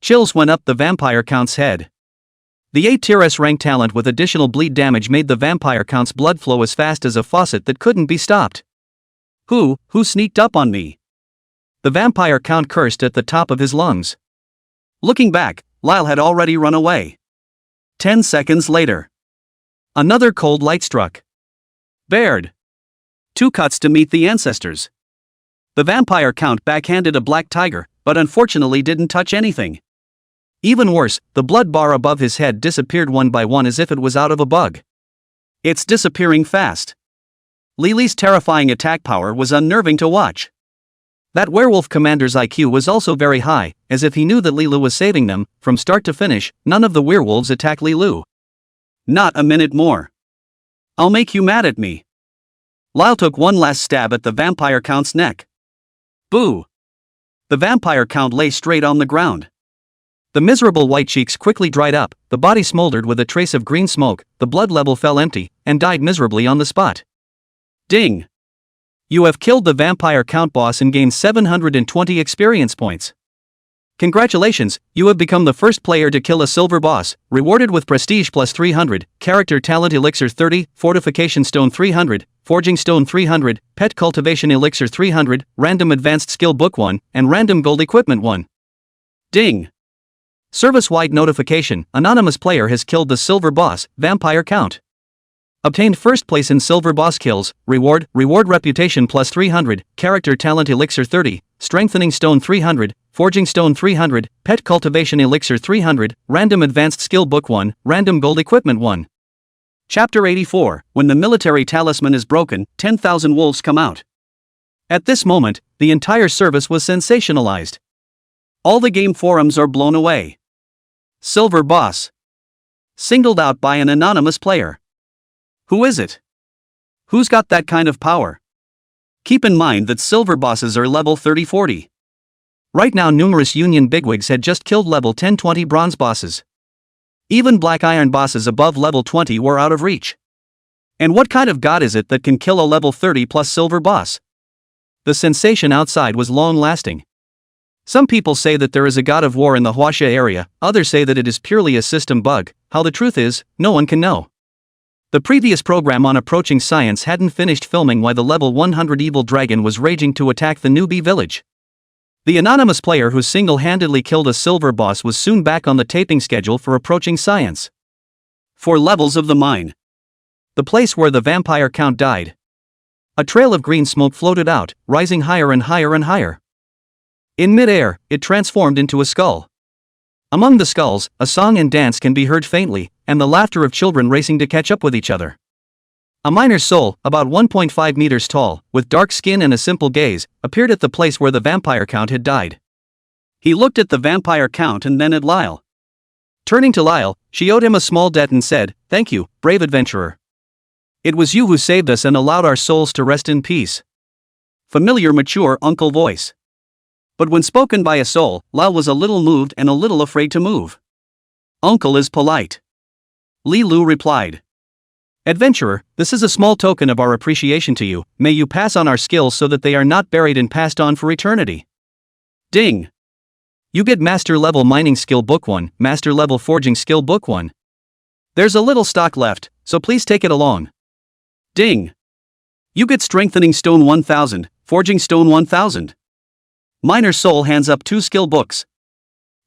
Chills went up the vampire count's head. The 8-tier S-rank talent with additional bleed damage made the vampire count's blood flow as fast as a faucet that couldn't be stopped. Who sneaked up on me? The vampire count cursed at the top of his lungs. Looking back, Lyle had already run away. 10 seconds later. Another cold light struck. Bared. 2 cuts to meet the ancestors. The vampire count backhanded a black tiger, but unfortunately didn't touch anything. Even worse, the blood bar above his head disappeared one by one as if it was out of a bug. It's disappearing fast. Lily's terrifying attack power was unnerving to watch. That werewolf commander's IQ was also very high, as if he knew that Lilu was saving them. From start to finish, none of the werewolves attack Lilu. Not a minute more. I'll make you mad at me. Lyle took one last stab at the vampire count's neck. Boo! The vampire count lay straight on the ground. The miserable white cheeks quickly dried up, the body smoldered with a trace of green smoke, the blood level fell empty, and died miserably on the spot. Ding! You have killed the vampire count boss and gained 720 experience points. Congratulations, you have become the first player to kill a silver boss, rewarded with prestige plus 300, character talent elixir 30, fortification stone 300, forging stone 300, pet cultivation elixir 300, random advanced skill book 1, and random gold equipment 1. Ding! Service-wide notification, anonymous player has killed the silver boss, vampire count. Obtained first place in silver boss kills, reward reputation plus 300, character talent elixir 30, strengthening stone 300, forging stone 300, pet cultivation elixir 300, random advanced skill book 1, random gold equipment 1. Chapter 84, when the military talisman is broken, 10,000 wolves come out. At this moment, the entire service was sensationalized. All the game forums are blown away. Silver boss. Singled out by an anonymous player. Who is it? Who's got that kind of power? Keep in mind that silver bosses are level 30-40. Right now numerous Union bigwigs had just killed level 10-20 bronze bosses. Even black iron bosses above level 20 were out of reach. And what kind of god is it that can kill a level 30 plus silver boss? The sensation outside was long-lasting. Some people say that there is a god of war in the Huaxia area, others say that it is purely a system bug. How the truth is, no one can know. The previous program on approaching science hadn't finished filming while the level 100 evil dragon was raging to attack the newbie village. The anonymous player who single-handedly killed a silver boss was soon back on the taping schedule for approaching science. 4 levels of the mine. The place where the vampire count died. A trail of green smoke floated out, rising higher and higher and higher. In mid-air, it transformed into a skull. Among the skulls, a song and dance can be heard faintly, and the laughter of children racing to catch up with each other. A miner's soul, about 1.5 meters tall, with dark skin and a simple gaze, appeared at the place where the vampire count had died. He looked at the vampire count and then at Lyle. Turning to Lyle, she owed him a small debt and said, "Thank you, brave adventurer. It was you who saved us and allowed our souls to rest in peace." Familiar mature uncle voice. But when spoken by a soul, Lyle was a little moved and a little afraid to move. "Uncle is polite." Li Lu replied. "Adventurer, this is a small token of our appreciation to you. May you pass on our skills so that they are not buried and passed on for eternity." Ding! You get Master Level Mining Skill Book 1, Master Level Forging Skill Book 1. There's a little stock left, so please take it along. Ding! You get Strengthening Stone 1000, Forging Stone 1000. Miner's soul hands up 2 skill books.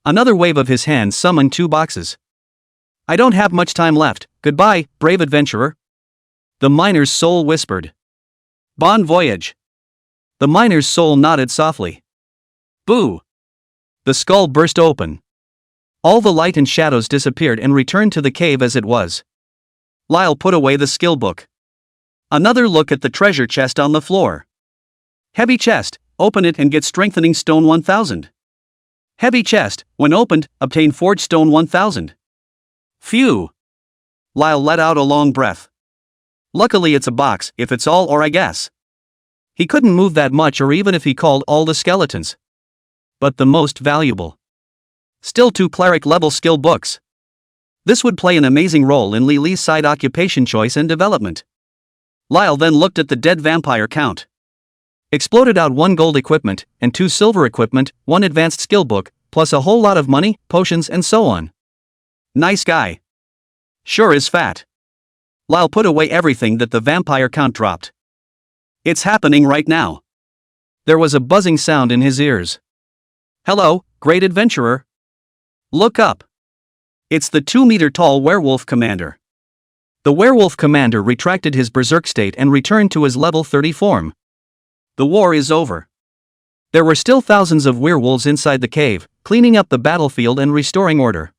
Another wave of his hand summoned 2 boxes. "I don't have much time left, goodbye, brave adventurer." The miner's soul whispered. "Bon voyage." The miner's soul nodded softly. Boo! The skull burst open. All the light and shadows disappeared and returned to the cave as it was. Lyle put away the skill book. Another look at the treasure chest on the floor. Heavy chest. Open it and get Strengthening Stone 1000. Heavy chest, when opened, obtain Forged Stone 1000. Phew! Lyle let out a long breath. Luckily it's a box, if it's all or I guess. He couldn't move that much or even if he called all the skeletons. But the most valuable. Still 2 cleric level skill books. This would play an amazing role in Li Li's side occupation choice and development. Lyle then looked at the dead vampire count. Exploded out 1 gold equipment, and 2 silver equipment, 1 advanced skill book, plus a whole lot of money, potions and so on. Nice guy. Sure is fat. Lyle put away everything that the vampire count dropped. It's happening right now. There was a buzzing sound in his ears. "Hello, great adventurer. Look up. It's the 2-meter-tall werewolf commander." The werewolf commander retracted his berserk state and returned to his level 30 form. The war is over. There were still thousands of werewolves inside the cave, cleaning up the battlefield and restoring order.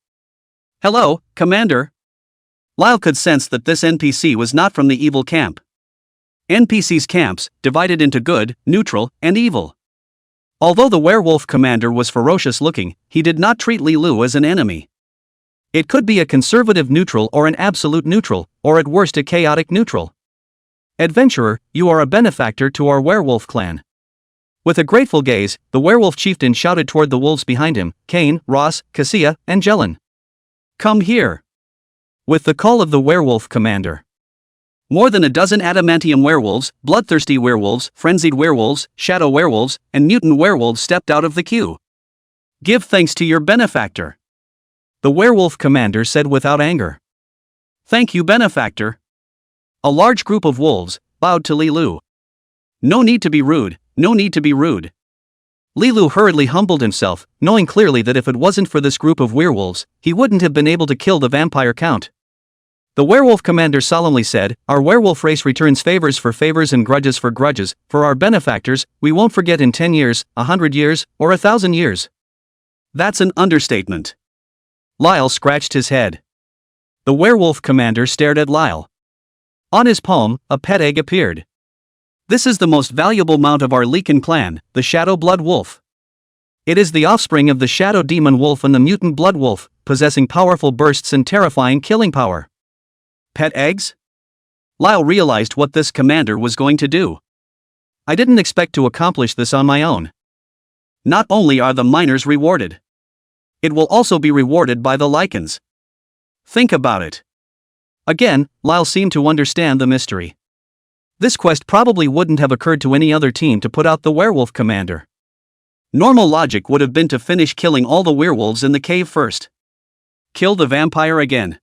"Hello, Commander." Lyle could sense that this NPC was not from the evil camp. NPCs' camps, divided into good, neutral, and evil. Although the werewolf commander was ferocious looking, he did not treat Li Lu as an enemy. It could be a conservative neutral or an absolute neutral, or at worst a chaotic neutral. "Adventurer, you are a benefactor to our werewolf clan." With a grateful gaze, the werewolf chieftain shouted toward the wolves behind him, Kane, Ross, Cassia, and Jelen. "Come here." With the call of the werewolf commander. More than a dozen adamantium werewolves, bloodthirsty werewolves, frenzied werewolves, shadow werewolves, and mutant werewolves stepped out of the queue. "Give thanks to your benefactor," the werewolf commander said without anger. "Thank you, benefactor." A large group of wolves bowed to Li Lu. "No need to be rude, no need to be rude." Li Lu hurriedly humbled himself, knowing clearly that if it wasn't for this group of werewolves, he wouldn't have been able to kill the vampire count. The werewolf commander solemnly said, "Our werewolf race returns favors for favors and grudges for grudges. For our benefactors, we won't forget in 10 years, 100 years, or 1,000 years." That's an understatement. Lyle scratched his head. The werewolf commander stared at Lyle. On his palm, a pet egg appeared. "This is the most valuable mount of our Leakin clan, the Shadow Blood Wolf. It is the offspring of the Shadow Demon Wolf and the Mutant Blood Wolf, possessing powerful bursts and terrifying killing power." Pet eggs? Lyle realized what this commander was going to do. "I didn't expect to accomplish this on my own." Not only are the miners rewarded, it will also be rewarded by the Lycans. Think about it. Again, Lyle seemed to understand the mystery. This quest probably wouldn't have occurred to any other team to put out the werewolf commander. Normal logic would have been to finish killing all the werewolves in the cave first. Kill the vampire again.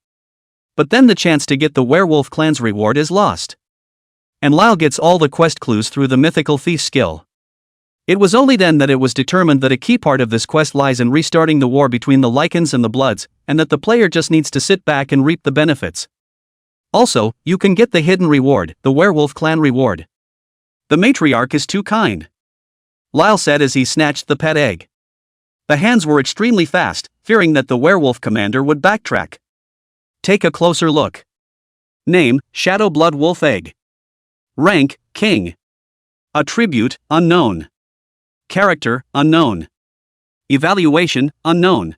But then the chance to get the werewolf clan's reward is lost. And Lyle gets all the quest clues through the mythical thief skill. It was only then that it was determined that a key part of this quest lies in restarting the war between the Lycans and the Bloods, and that the player just needs to sit back and reap the benefits. Also, you can get the hidden reward, the werewolf clan reward. The matriarch is too kind, Lyle said as he snatched the pet egg. The hands were extremely fast, fearing that the werewolf commander would backtrack. Take a closer look. Name, Shadow Blood Wolf Egg. Rank, King. Attribute, unknown. Character, unknown. Evaluation, unknown.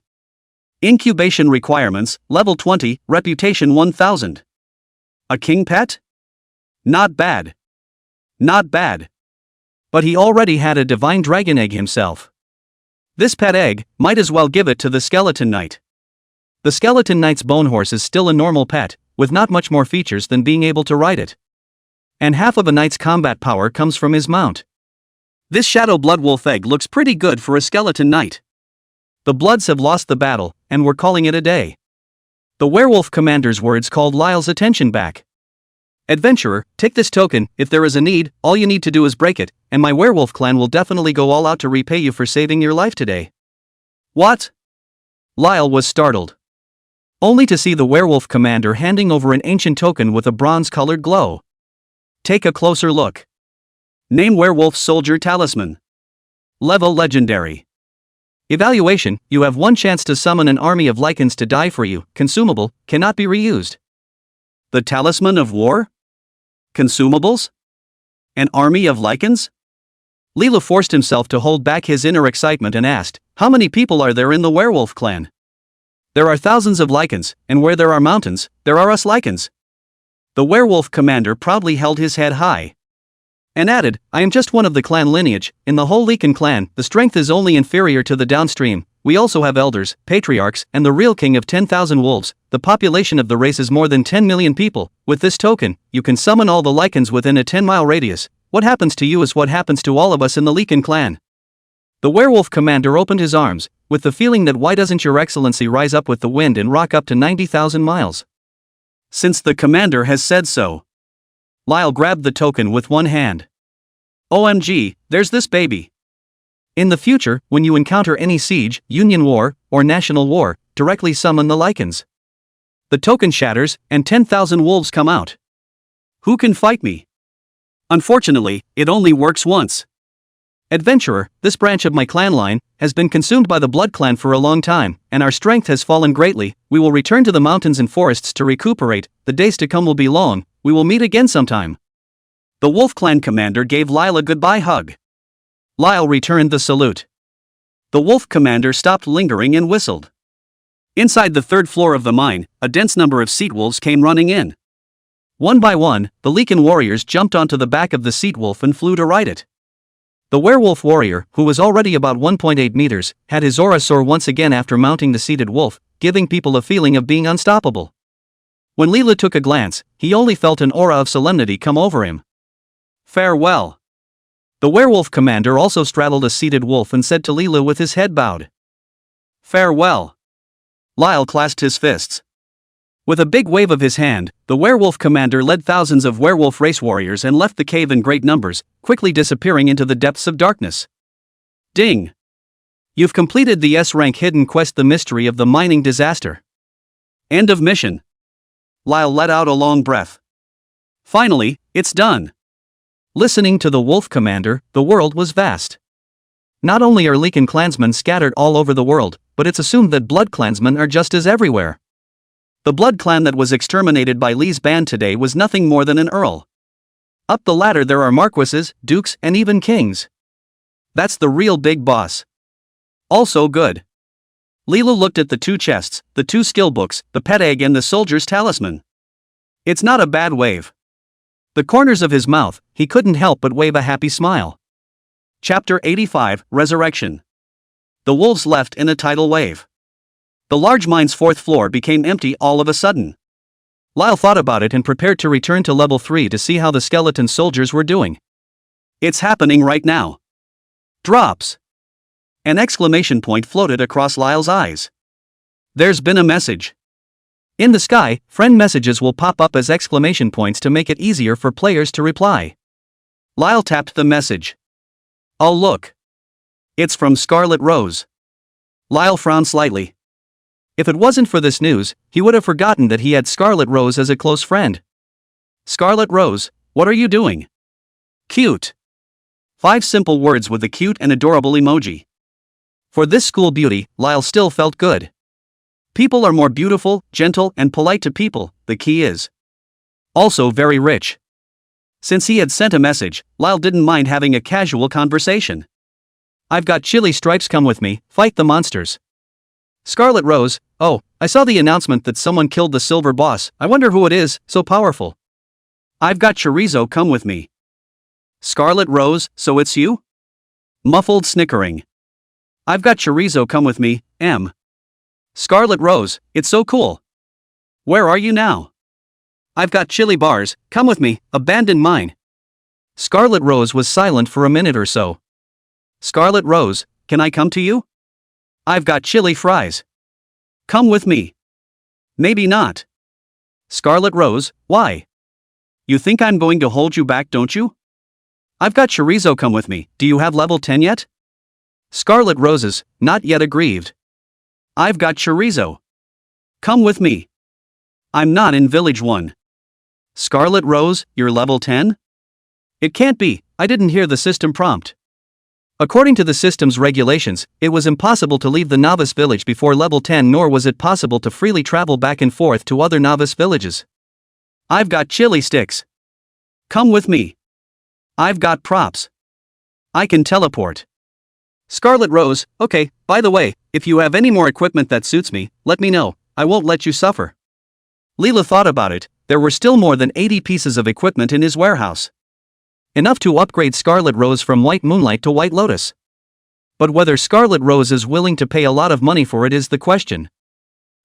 Incubation requirements, level 20, reputation 1000. A king pet? Not bad. Not bad. But he already had a divine dragon egg himself. This pet egg, might as well give it to the skeleton knight. The skeleton knight's bone horse is still a normal pet, with not much more features than being able to ride it. And half of a knight's combat power comes from his mount. This Shadow Blood Wolf egg looks pretty good for a skeleton knight. The Bloods have lost the battle, and we're calling it a day. The werewolf commander's words called Lyle's attention back. Adventurer, take this token. If there is a need, all you need to do is break it, and my werewolf clan will definitely go all out to repay you for saving your life today. What? Lyle was startled. Only to see the werewolf commander handing over an ancient token with a bronze-colored glow. Take a closer look. Name Werewolf Soldier Talisman. Level Legendary. Evaluation, you have one chance to summon an army of Lycans to die for you. Consumable, cannot be reused. The Talisman of War? Consumables? An army of Lycans? Leela forced himself to hold back his inner excitement and asked, how many people are there in the werewolf clan? There are thousands of Lycans, and where there are mountains, there are us Lycans. The werewolf commander proudly held his head high. And added, I am just one of the clan lineage. In the whole Lycan clan, the strength is only inferior to the downstream. We also have elders, patriarchs, and the real king of 10,000 wolves. The population of the race is more than 10 million people. With this token, you can summon all the Lycans within a 10-mile radius. What happens to you is what happens to all of us in the Lycan clan. The werewolf commander opened his arms, with the feeling that why doesn't your excellency rise up with the wind and rock up to 90,000 miles? Since the commander has said so. Lyle grabbed the token with one hand. OMG, there's this baby. In the future, when you encounter any siege, union war, or national war, directly summon the Lycans. The token shatters, and 10,000 wolves come out. Who can fight me? Unfortunately, it only works once. Adventurer, this branch of my clan line has been consumed by the Blood clan for a long time, and our strength has fallen greatly. We will return to the mountains and forests to recuperate. The days to come will be long. We will meet again sometime. The Wolf clan commander gave Lyle a goodbye hug. Lyle returned the salute. The Wolf commander stopped lingering and whistled. Inside the third floor of the mine, a dense number of seat wolves came running in. One by one, the Lycan warriors jumped onto the back of the seat wolf and flew to ride it. The werewolf warrior, who was already about 1.8 meters, had his aura soar once again after mounting the seated wolf, giving people a feeling of being unstoppable. When Leela took a glance, he only felt an aura of solemnity come over him. Farewell. The werewolf commander also straddled a seated wolf and said to Leela with his head bowed. Farewell. Lyle clasped his fists. With a big wave of his hand, the werewolf commander led thousands of werewolf race warriors and left the cave in great numbers, quickly disappearing into the depths of darkness. Ding! You've completed the S-rank hidden quest, The Mystery of the Mining Disaster. End of mission. Lyle let out a long breath. Finally, it's done. Listening to the wolf commander, the world was vast. Not only are Lycan clansmen scattered all over the world, but it's assumed that Blood clansmen are just as everywhere. The Blood clan that was exterminated by Lee's band today was nothing more than an earl. Up the ladder there are marquises, dukes, and even kings. That's the real big boss. Also good. Leela looked at the two chests, the two skill books, the pet egg and the soldier's talisman. It's not a bad wave. The corners of his mouth, he couldn't help but wave a happy smile. Chapter 85, Resurrection. The wolves left in a tidal wave. The large mine's fourth floor became empty all of a sudden. Lyle thought about it and prepared to return to level 3 to see how the skeleton soldiers were doing. It's happening right now. Drops. An exclamation point floated across Lyle's eyes. There's been a message. In the sky, friend messages will pop up as exclamation points to make it easier for players to reply. Lyle tapped the message. Oh look. It's from Scarlet Rose. Lyle frowned slightly. If it wasn't for this news, he would have forgotten that he had Scarlet Rose as a close friend. Scarlet Rose, what are you doing? Cute. 5 simple words with a cute and adorable emoji. For this school beauty, Lyle still felt good. People are more beautiful, gentle, and polite to people, the key is. Also very rich. Since he had sent a message, Lyle didn't mind having a casual conversation. I've got chili stripes, come with me, fight the monsters. Scarlet Rose, oh, I saw the announcement that someone killed the silver boss, I wonder who it is, so powerful. I've got chorizo, come with me. Scarlet Rose, so it's you? Muffled snickering. I've got chorizo, come with me, M. Scarlet Rose, it's so cool. Where are you now? I've got chili bars, come with me, abandon mine. Scarlet Rose was silent for a minute or so. Scarlet Rose, can I come to you? I've got chili fries. Come with me. Maybe not. Scarlet Rose, why? You think I'm going to hold you back, don't you? I've got chorizo, come with me, do you have level 10 yet? Scarlet Roses, not yet, aggrieved. I've got chorizo. Come with me. I'm not in village 1. Scarlet Rose, you're level 10? It can't be, I didn't hear the system prompt. According to the system's regulations, it was impossible to leave the novice village before level 10, nor was it possible to freely travel back and forth to other novice villages. I've got chili sticks. Come with me. I've got props. I can teleport. Scarlet Rose, okay, by the way, if you have any more equipment that suits me, let me know, I won't let you suffer. Leela thought about it, there were still more than 80 pieces of equipment in his warehouse. Enough to upgrade Scarlet Rose from White Moonlight to White Lotus. But whether Scarlet Rose is willing to pay a lot of money for it is the question.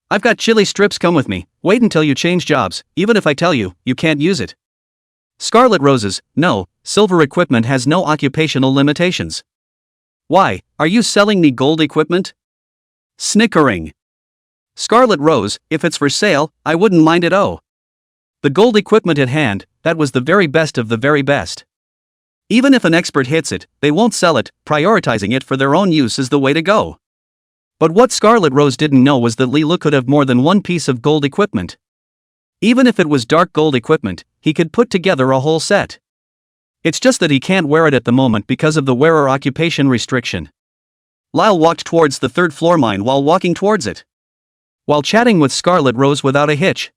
I've got chili strips, come with me, wait until you change jobs, even if I tell you, you can't use it. Scarlet Roses, no, silver equipment has no occupational limitations. Why, are you selling me gold equipment? Snickering. Scarlet Rose, if it's for sale, I wouldn't mind it. Oh. The gold equipment at hand, that was the very best of the very best. Even if an expert hits it, they won't sell it, prioritizing it for their own use is the way to go. But what Scarlet Rose didn't know was that Leela could have more than one piece of gold equipment. Even if it was dark gold equipment, he could put together a whole set. It's just that he can't wear it at the moment because of the wearer occupation restriction. Lyle walked towards the 3rd floor mine while walking towards it. While chatting with Scarlet Rose without a hitch.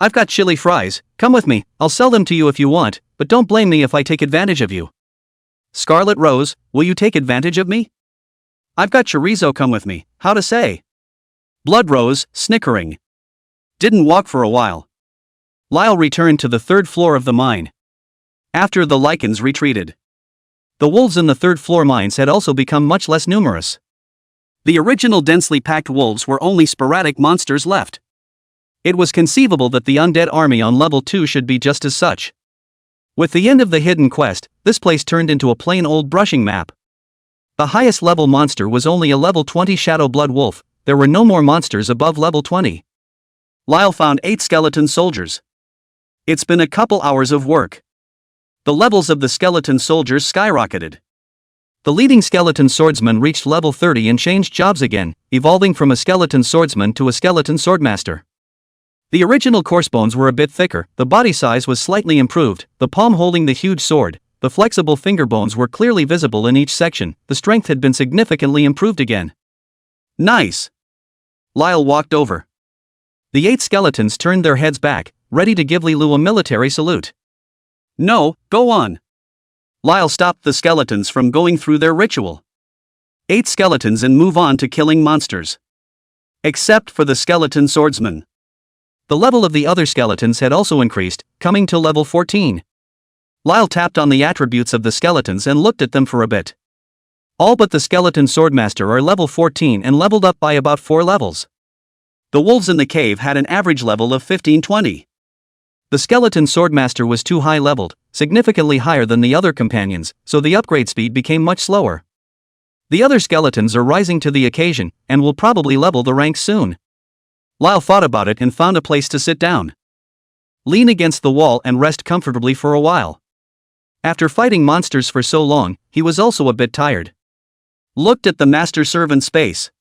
I've got chili fries, come with me, I'll sell them to you if you want, but don't blame me if I take advantage of you. Scarlet Rose, will you take advantage of me? I've got chorizo, come with me, how to say? Blood Rose, snickering. Didn't walk for a while. Lyle returned to the 3rd floor of the mine. After the lichens retreated. The wolves in the 3rd floor mines had also become much less numerous. The original densely packed wolves were only sporadic monsters left. It was conceivable that the undead army on level 2 should be just as such. With the end of the hidden quest, this place turned into a plain old brushing map. The highest level monster was only a level 20 shadow blood wolf, there were no more monsters above level 20. Lyle found 8 skeleton soldiers. It's been a couple hours of work. The levels of the skeleton soldiers skyrocketed. The leading skeleton swordsman reached level 30 and changed jobs again, evolving from a skeleton swordsman to a skeleton swordmaster. The original corpse bones were a bit thicker, the body size was slightly improved, the palm holding the huge sword, the flexible finger bones were clearly visible in each section, the strength had been significantly improved again. Nice! Lyle walked over. The 8 skeletons turned their heads back, ready to give Lilu a military salute. No, go on. Lyle stopped the skeletons from going through their ritual. 8 skeletons and move on to killing monsters. Except for the skeleton swordsman. The level of the other skeletons had also increased, coming to level 14. Lyle tapped on the attributes of the skeletons and looked at them for a bit. All but the skeleton swordmaster are level 14 and leveled up by about 4 levels. The wolves in the cave had an average level of 15-20. The skeleton swordmaster was too high leveled, significantly higher than the other companions, so the upgrade speed became much slower. The other skeletons are rising to the occasion, and will probably level the ranks soon. Lyle thought about it and found a place to sit down. Lean against the wall and rest comfortably for a while. After fighting monsters for so long, he was also a bit tired. Looked at the master-servant space.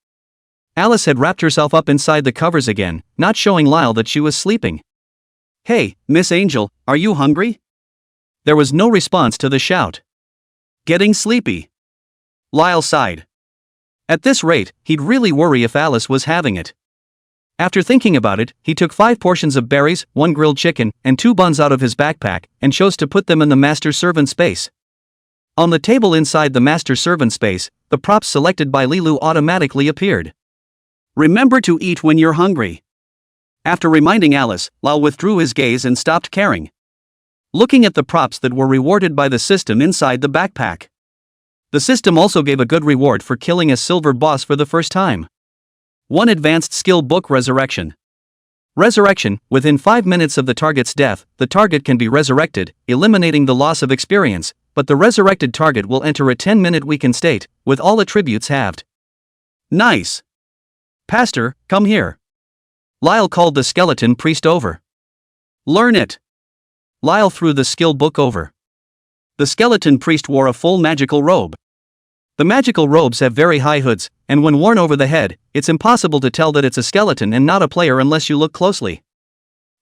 Alice had wrapped herself up inside the covers again, not showing Lyle that she was sleeping. "Hey, Miss Angel, are you hungry?" There was no response to the shout. "Getting sleepy." Lyle sighed. At this rate, he'd really worry if Alice was having it. After thinking about it, he took 5 portions of berries, 1 grilled chicken, and 2 buns out of his backpack, and chose to put them in the master-servant space. On the table inside the master-servant space, the props selected by Lilu automatically appeared. "Remember to eat when you're hungry." After reminding Alice, Lyle withdrew his gaze and stopped caring. Looking at the props that were rewarded by the system inside the backpack. The system also gave a good reward for killing a silver boss for the first time. 1 advanced skill book Resurrection. Resurrection: within 5 minutes of the target's death, the target can be resurrected, eliminating the loss of experience, but the resurrected target will enter a 10-minute weakened state, with all attributes halved. Nice. Pastor, come here. Lyle called the skeleton priest over. Learn it. Lyle threw the skill book over. The skeleton priest wore a full magical robe. The magical robes have very high hoods, and when worn over the head, it's impossible to tell that it's a skeleton and not a player unless you look closely.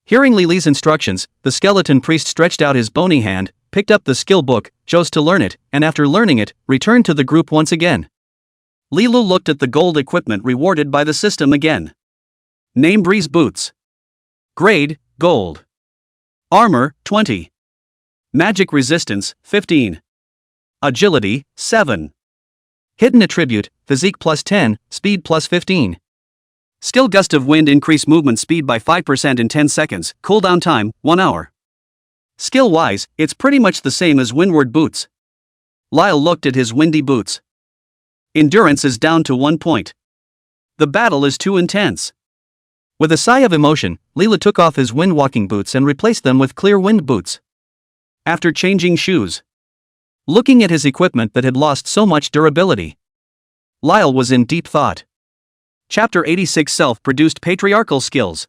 Hearing Lily's instructions, the skeleton priest stretched out his bony hand, picked up the skill book, chose to learn it, and after learning it, returned to the group once again. Lilu looked at the gold equipment rewarded by the system again. Name: Breeze Boots. Grade: Gold. Armor: 20. Magic Resistance: 15. Agility: 7. Hidden Attribute: Physique plus 10, Speed plus 15. Skill: Gust of Wind: increase movement speed by 5% in 10 seconds, cooldown time, 1 hour. Skill-wise, it's pretty much the same as Windward Boots. Lyle looked at his windy boots. Endurance is down to 1 point. The battle is too intense. With a sigh of emotion, Leela took off his wind-walking boots and replaced them with clear wind boots. After changing shoes, looking at his equipment that had lost so much durability, Lyle was in deep thought. Chapter 86: Self-Produced Patriarchal Skills.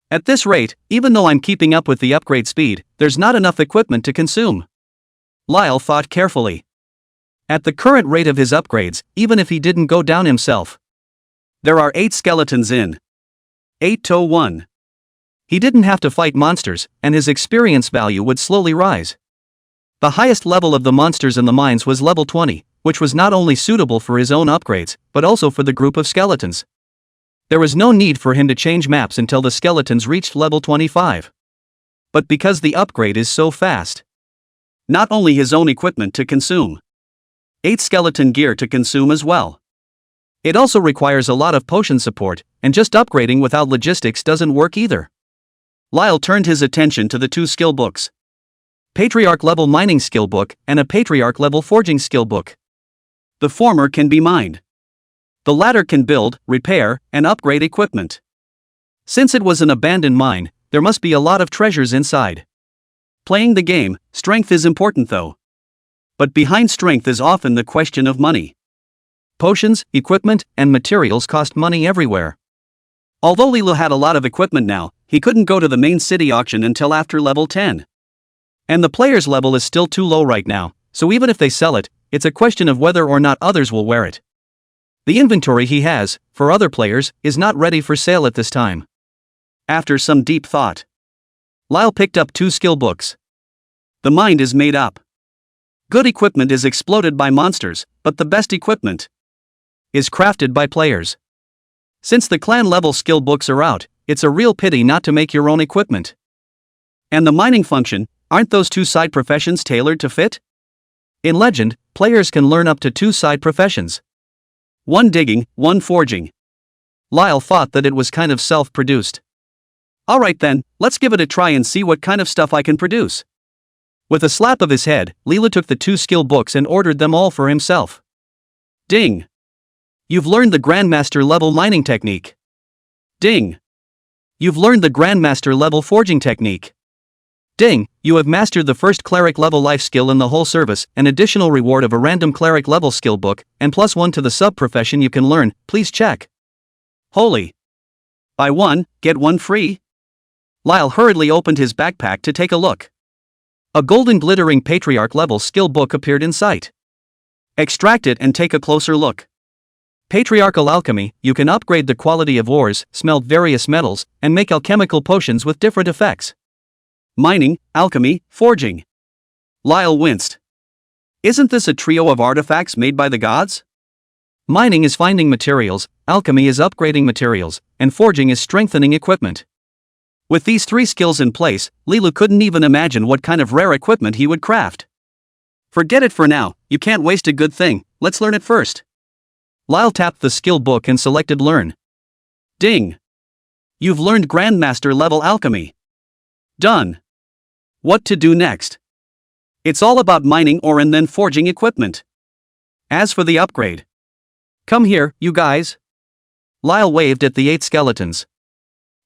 At this rate, even though I'm keeping up with the upgrade speed, there's not enough equipment to consume. Lyle thought carefully. At the current rate of his upgrades, even if he didn't go down himself, there are 8 skeletons in 8-1. He didn't have to fight monsters, and his experience value would slowly rise. The highest level of the monsters in the mines was level 20, which was not only suitable for his own upgrades, but also for the group of skeletons. There was no need for him to change maps until the skeletons reached level 25. But because the upgrade is so fast, not only his own equipment to consume, 8 skeleton gear to consume as well. It also requires a lot of potion support, and just upgrading without logistics doesn't work either. Lyle turned his attention to the 2 skill books. Patriarch level mining skill book and a Patriarch level forging skill book. The former can be mined. The latter can build, repair, and upgrade equipment. Since it was an abandoned mine, there must be a lot of treasures inside. Playing the game, strength is important though. But behind strength is often the question of money. Potions, equipment, and materials cost money everywhere. Although Lilu had a lot of equipment now, he couldn't go to the main city auction until after level 10. And the player's level is still too low right now, so even if they sell it, it's a question of whether or not others will wear it. The inventory he has, for other players, is not ready for sale at this time. After some deep thought, Lyle picked up 2 skill books. The mind is made up. Good equipment is exploded by monsters, but the best equipment is crafted by players. Since the clan level skill books are out, it's a real pity not to make your own equipment. And the mining function, aren't those 2 side professions tailored to fit? In Legend, players can learn up to 2 side professions. 1 digging, 1 forging. Lyle thought that it was kind of self-produced. Alright then, let's give it a try and see what kind of stuff I can produce. With a slap of his head, Leela took the 2 skill books and ordered them all for himself. Ding! You've learned the Grandmaster level mining technique. Ding! You've learned the Grandmaster level forging technique. Ding, you have mastered the first cleric level life skill in the whole service, an additional reward of a random cleric level skill book, and +1 to the sub-profession you can learn, please check. Holy. Buy one, get one free? Lyle hurriedly opened his backpack to take a look. A golden glittering patriarch level skill book appeared in sight. Extract it and take a closer look. Patriarchal alchemy, you can upgrade the quality of ores, smelt various metals, and make alchemical potions with different effects. Mining, alchemy, forging. Lyle winced. Isn't this a trio of artifacts made by the gods? Mining is finding materials, alchemy is upgrading materials, and forging is strengthening equipment. With these three skills in place, Lilu couldn't even imagine what kind of rare equipment he would craft. Forget it for now, you can't waste a good thing, let's learn it first. Lyle tapped the skill book and selected Learn. Ding! You've learned Grandmaster level alchemy. Done. What to do next? It's all about mining ore and then forging equipment. As for the upgrade. Come here, you guys. Lyle waved at the 8 skeletons.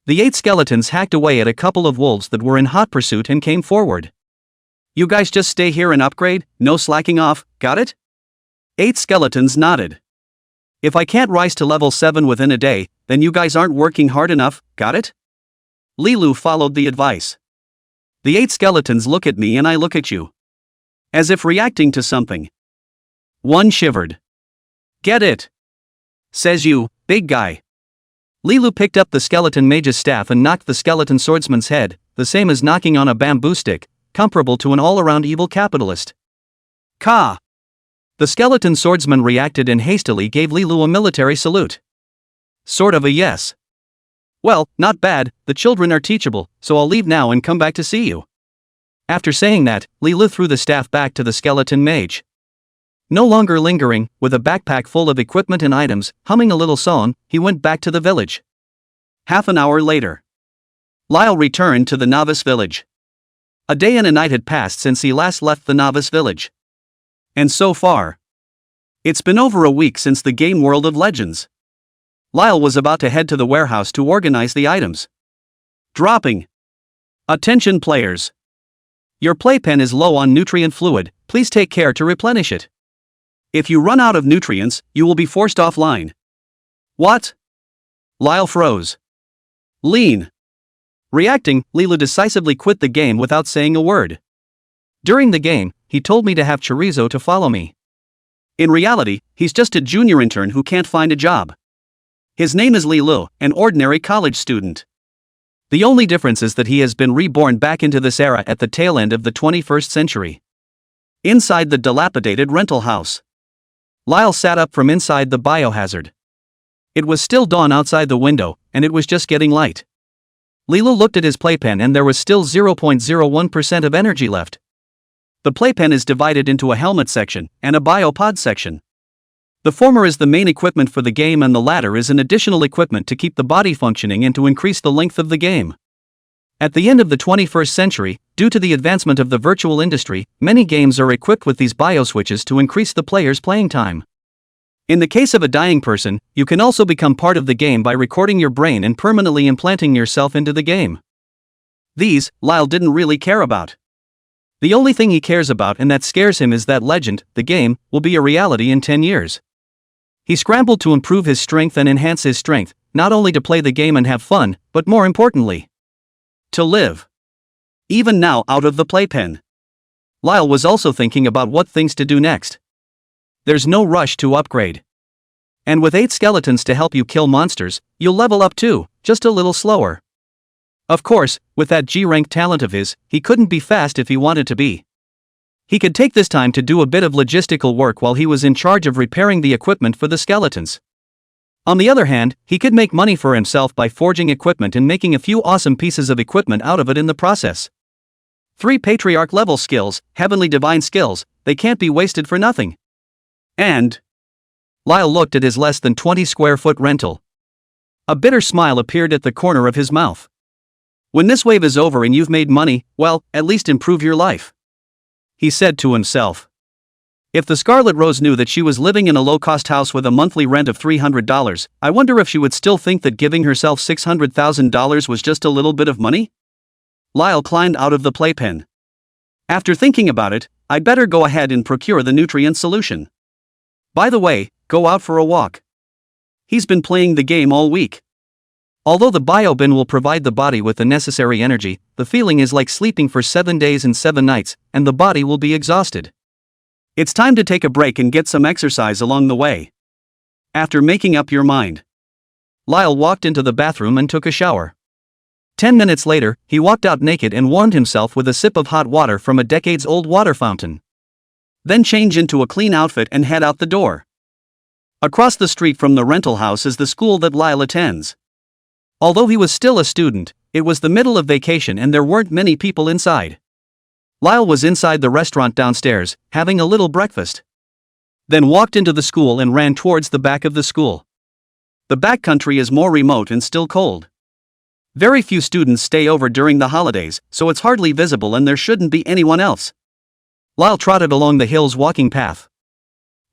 The 8 skeletons hacked away at a couple of wolves that were in hot pursuit and came forward. You guys just stay here and upgrade, no slacking off, got it? 8 skeletons nodded. If I can't rise to level 7 within a day, then you guys aren't working hard enough, got it? Lilu followed the advice. The 8 skeletons look at me and I look at you. As if reacting to something. One shivered. Get it? Says you, big guy. Lilu picked up the skeleton mage's staff and knocked the skeleton swordsman's head, the same as knocking on a bamboo stick, comparable to an all-around evil capitalist. Ka! The skeleton swordsman reacted and hastily gave Lilu a military salute. Sort of a yes. Well, not bad, the children are teachable, so I'll leave now and come back to see you. After saying that, Lilu threw the staff back to the skeleton mage. No longer lingering, with a backpack full of equipment and items, humming a little song, he went back to the village. Half an hour later. Lyle returned to the novice village. A day and a night had passed since he last left the novice village. And so far, it's been over a week since the game World of Legends. Lyle was about to head to the warehouse to organize the items. Dropping. Attention players. Your playpen is low on nutrient fluid, please take care to replenish it. If you run out of nutrients, you will be forced offline. What? Lyle froze. Lean. Reacting, Lilu decisively quit the game without saying a word. During the game, he told me to have chorizo to follow me. In reality, he's just a junior intern who can't find a job. His name is Lilu, an ordinary college student. The only difference is that he has been reborn back into this era at the tail end of the 21st century. Inside the dilapidated rental house. Lyle sat up from inside the biohazard. It was still dawn outside the window, and it was just getting light. Lilu looked at his playpen and there was still 0.01% of energy left. The playpen is divided into a helmet section and a biopod section. The former is the main equipment for the game and the latter is an additional equipment to keep the body functioning and to increase the length of the game. At the end of the 21st century, due to the advancement of the virtual industry, many games are equipped with these bioswitches to increase the player's playing time. In the case of a dying person, you can also become part of the game by recording your brain and permanently implanting yourself into the game. These, Lyle didn't really care about. The only thing he cares about and that scares him is that Legend, the game, will be a reality in 10 years. He scrambled to improve his strength and enhance his strength, not only to play the game and have fun, but more importantly, to live. Even now out of the playpen. Lyle was also thinking about what things to do next. There's no rush to upgrade. And with 8 skeletons to help you kill monsters, you'll level up too, just a little slower. Of course, with that G-rank talent of his, he couldn't be fast if he wanted to be. He could take this time to do a bit of logistical work while he was in charge of repairing the equipment for the skeletons. On the other hand, he could make money for himself by forging equipment and making a few awesome pieces of equipment out of it in the process. 3 patriarch level skills, heavenly divine skills, they can't be wasted for nothing. And Lyle looked at his less than 20 square foot rental. A bitter smile appeared at the corner of his mouth. When this wave is over and you've made money, well, at least improve your life. He said to himself. If the Scarlet Rose knew that she was living in a low-cost house with a monthly rent of $300, I wonder if she would still think that giving herself $600,000 was just a little bit of money? Lyle climbed out of the playpen. After thinking about it, I'd better go ahead and procure the nutrient solution. By the way, go out for a walk. He's been playing the game all week. Although the biobin will provide the body with the necessary energy, the feeling is like sleeping for 7 days and 7 nights, and the body will be exhausted. It's time to take a break and get some exercise along the way. After making up your mind, Lyle walked into the bathroom and took a shower. 10 minutes later, he walked out naked and warmed himself with a sip of hot water from a decades-old water fountain. Then change into a clean outfit and head out the door. Across the street from the rental house is the school that Lyle attends. Although he was still a student, it was the middle of vacation and there weren't many people inside. Lyle was inside the restaurant downstairs, having a little breakfast. Then walked into the school and ran towards the back of the school. The backcountry is more remote and still cold. Very few students stay over during the holidays, so it's hardly visible and there shouldn't be anyone else. Lyle trotted along the hill's walking path.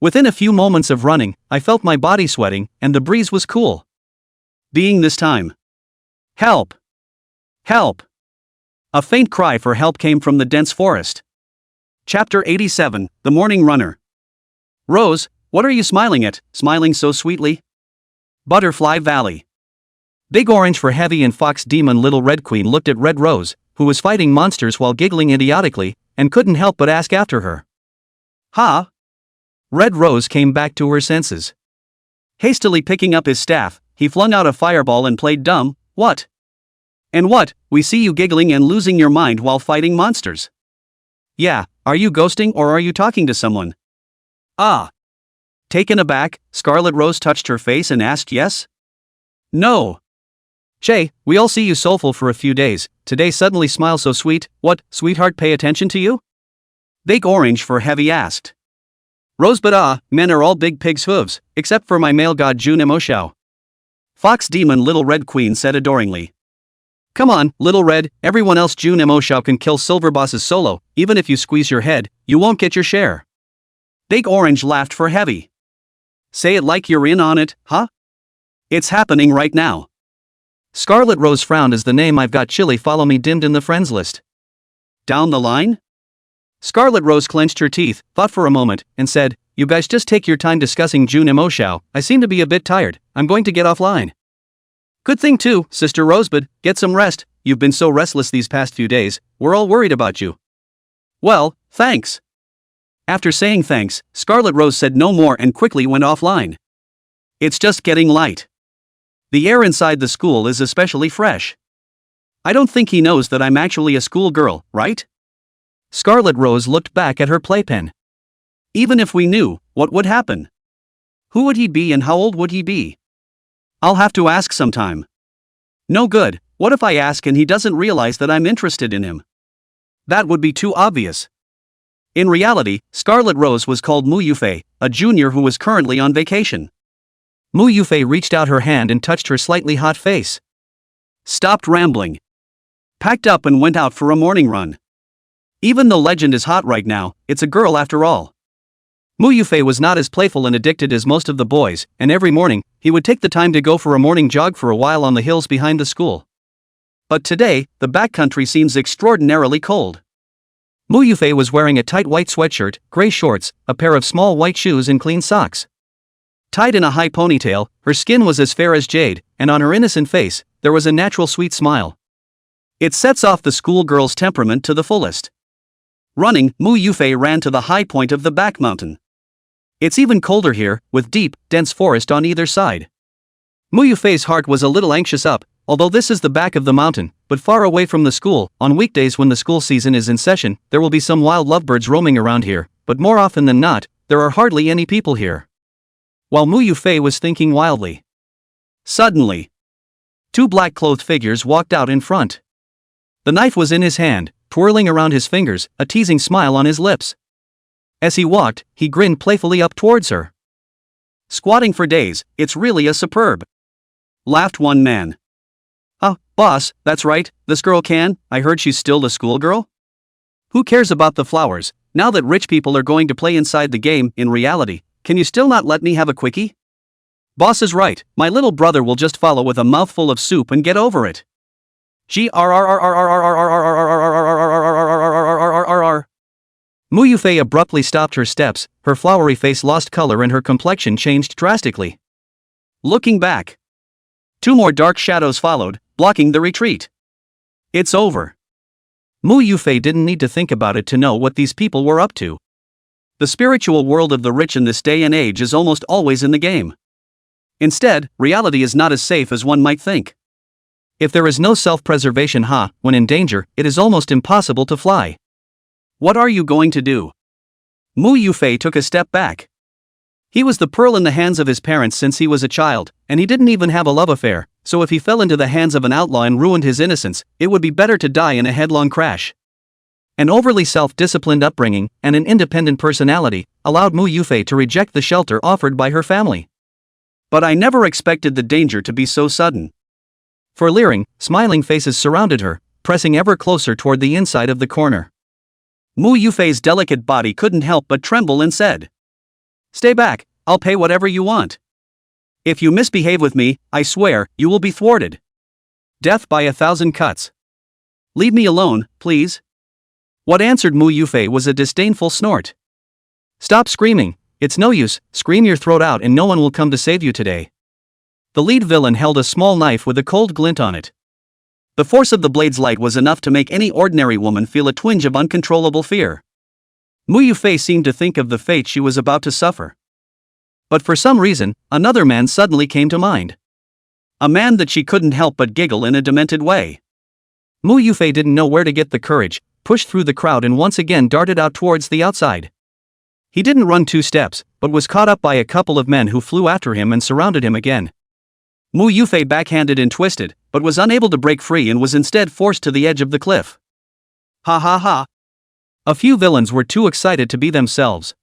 Within a few moments of running, I felt my body sweating, and the breeze was cool. Being this time. Help! Help! A faint cry for help came from the dense forest. Chapter 87, The Morning Runner. Rose, what are you smiling at, smiling so sweetly? Butterfly Valley. Big Orange for Heavy and Fox Demon Little Red Queen looked at Red Rose, who was fighting monsters while giggling idiotically, and couldn't help but ask after her. Ha! Red Rose came back to her senses. Hastily picking up his staff, he flung out a fireball and played dumb. What? And what, we see you giggling and losing your mind while fighting monsters. Yeah, are you ghosting or are you talking to someone? Ah. Taken aback, Scarlet Rose touched her face and asked yes? No. Shay, we all see you soulful for a few days, today suddenly smile so sweet, what, sweetheart pay attention to you? Big Orange for Heavy asked. Rose but men are all big pig's hooves, except for my male god Jun Emoshao. Fox Demon Little Red Queen said adoringly. Come on, Little Red, everyone else Jun Emoshao can kill silver bosses solo, even if you squeeze your head, you won't get your share. Big Orange laughed for Heavy. Say it like you're in on it, huh? It's happening right now. Scarlet Rose frowned as the name I've got chili follow me dimmed in the friends list. Down the line? Scarlet Rose clenched her teeth, thought for a moment, and said, you guys just take your time discussing Jun Emoshao, I seem to be a bit tired, I'm going to get offline. Good thing too, Sister Rosebud, get some rest, you've been so restless these past few days, we're all worried about you. Well, thanks. After saying thanks, Scarlet Rose said no more and quickly went offline. It's just getting light. The air inside the school is especially fresh. I don't think he knows that I'm actually a schoolgirl, right? Scarlet Rose looked back at her playpen. Even if we knew, what would happen? Who would he be and how old would he be? I'll have to ask sometime. No good, what if I ask and he doesn't realize that I'm interested in him? That would be too obvious. In reality, Scarlet Rose was called Mu Yufei, a junior who was currently on vacation. Mu Yufei reached out her hand and touched her slightly hot face. Stopped rambling. Packed up and went out for a morning run. Even though Legend is hot right now, it's a girl after all. Mu Yufei was not as playful and addicted as most of the boys, and every morning, he would take the time to go for a morning jog for a while on the hills behind the school. But today, the backcountry seems extraordinarily cold. Mu Yufei was wearing a tight white sweatshirt, gray shorts, a pair of small white shoes and clean socks. Tied in a high ponytail, her skin was as fair as jade, and on her innocent face, there was a natural sweet smile. It sets off the schoolgirl's temperament to the fullest. Running, Mu Yufei ran to the high point of the back mountain. It's even colder here, with deep, dense forest on either side. Mu Yufei's heart was a little anxious up, although this is the back of the mountain, but far away from the school. On weekdays when the school season is in session, there will be some wild lovebirds roaming around here, but more often than not, there are hardly any people here. While Mu Yufei was thinking wildly. Suddenly, two black-clothed figures walked out in front. The knife was in his hand, twirling around his fingers, a teasing smile on his lips. As he walked, he grinned playfully up towards her. Squatting for days, it's really a superb. Laughed one man. Boss, that's right, this girl can, I heard she's still the schoolgirl? Who cares about the flowers, now that rich people are going to play inside the game, in reality, can you still not let me have a quickie? Boss is right, my little brother will just follow with a mouthful of soup and get over it. Mu Yufei abruptly stopped her steps, her flowery face lost color and her complexion changed drastically. Looking back, 2 more dark shadows followed, blocking the retreat. It's over. Mu Yufei didn't need to think about it to know what these people were up to. The spiritual world of the rich in this day and age is almost always in the game. Instead, reality is not as safe as one might think. If there is no self-preservation, when in danger, it is almost impossible to fly. What are you going to do? Mu Yufei took a step back. He was the pearl in the hands of his parents since he was a child, and he didn't even have a love affair, so if he fell into the hands of an outlaw and ruined his innocence, it would be better to die in a headlong crash. An overly self-disciplined upbringing, and an independent personality, allowed Mu Yufei to reject the shelter offered by her family. But I never expected the danger to be so sudden. For leering, smiling faces surrounded her, pressing ever closer toward the inside of the corner. Mu Yufei's delicate body couldn't help but tremble and said, "Stay back, I'll pay whatever you want. If you misbehave with me, I swear, you will be thwarted. Death by 1,000 cuts. Leave me alone, please." What answered Mu Yufei was a disdainful snort. "Stop screaming, it's no use, scream your throat out and no one will come to save you today." The lead villain held a small knife with a cold glint on it. The force of the blade's light was enough to make any ordinary woman feel a twinge of uncontrollable fear. Mu Yufei seemed to think of the fate she was about to suffer. But for some reason, another man suddenly came to mind. A man that she couldn't help but giggle in a demented way. Mu Yufei didn't know where to get the courage, pushed through the crowd and once again darted out towards the outside. He didn't run 2 steps, but was caught up by a couple of men who flew after him and surrounded him again. Mu Yufei backhanded and twisted, but was unable to break free and was instead forced to the edge of the cliff. Ha ha ha. A few villains were too excited to be themselves.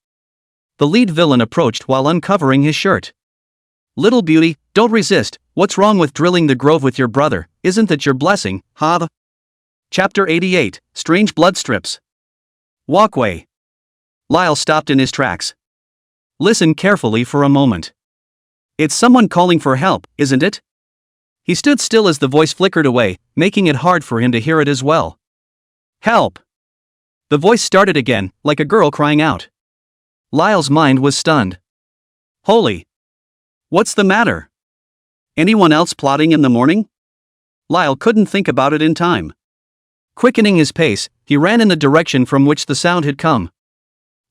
The lead villain approached while uncovering his shirt. "Little beauty, don't resist, what's wrong with drilling the grove with your brother, isn't that your blessing, ha?" Chapter 88, Strange Blood Strips. Walkway. Lyle stopped in his tracks. Listen carefully for a moment. It's someone calling for help, isn't it? He stood still as the voice flickered away, making it hard for him to hear it as well. Help! The voice started again, like a girl crying out. Lyle's mind was stunned. Holy! What's the matter? Anyone else plotting in the morning? Lyle couldn't think about it in time. Quickening his pace, he ran in the direction from which the sound had come.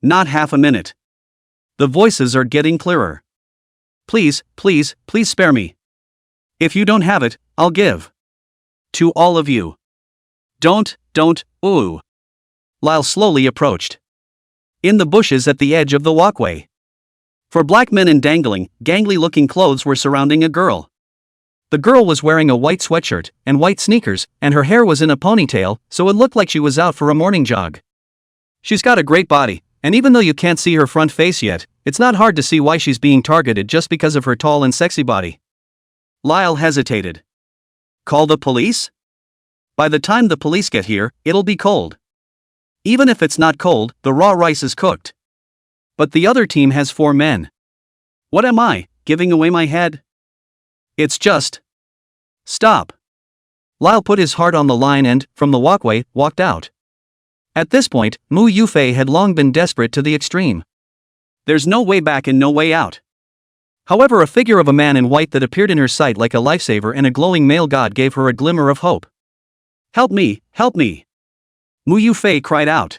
Not half a minute. The voices are getting clearer. Please, please, please spare me. If you don't have it, I'll give. To all of you. Don't, ooh. Lyle slowly approached. In the bushes at the edge of the walkway. 4 black men in dangling, gangly-looking clothes were surrounding a girl. The girl was wearing a white sweatshirt and white sneakers, and her hair was in a ponytail, so it looked like she was out for a morning jog. She's got a great body, and even though you can't see her front face yet, it's not hard to see why she's being targeted just because of her tall and sexy body. Lyle hesitated. Call the police? By the time the police get here, it'll be cold. Even if it's not cold, the raw rice is cooked. But the other team has 4 men. What am I, giving away my head? It's just... Stop. Lyle put his heart on the line and, from the walkway, walked out. At this point, Mu Yufei had long been desperate to the extreme. There's no way back and no way out. However, a figure of a man in white that appeared in her sight like a lifesaver and a glowing male god gave her a glimmer of hope. Help me, help me. Mu Yufei cried out.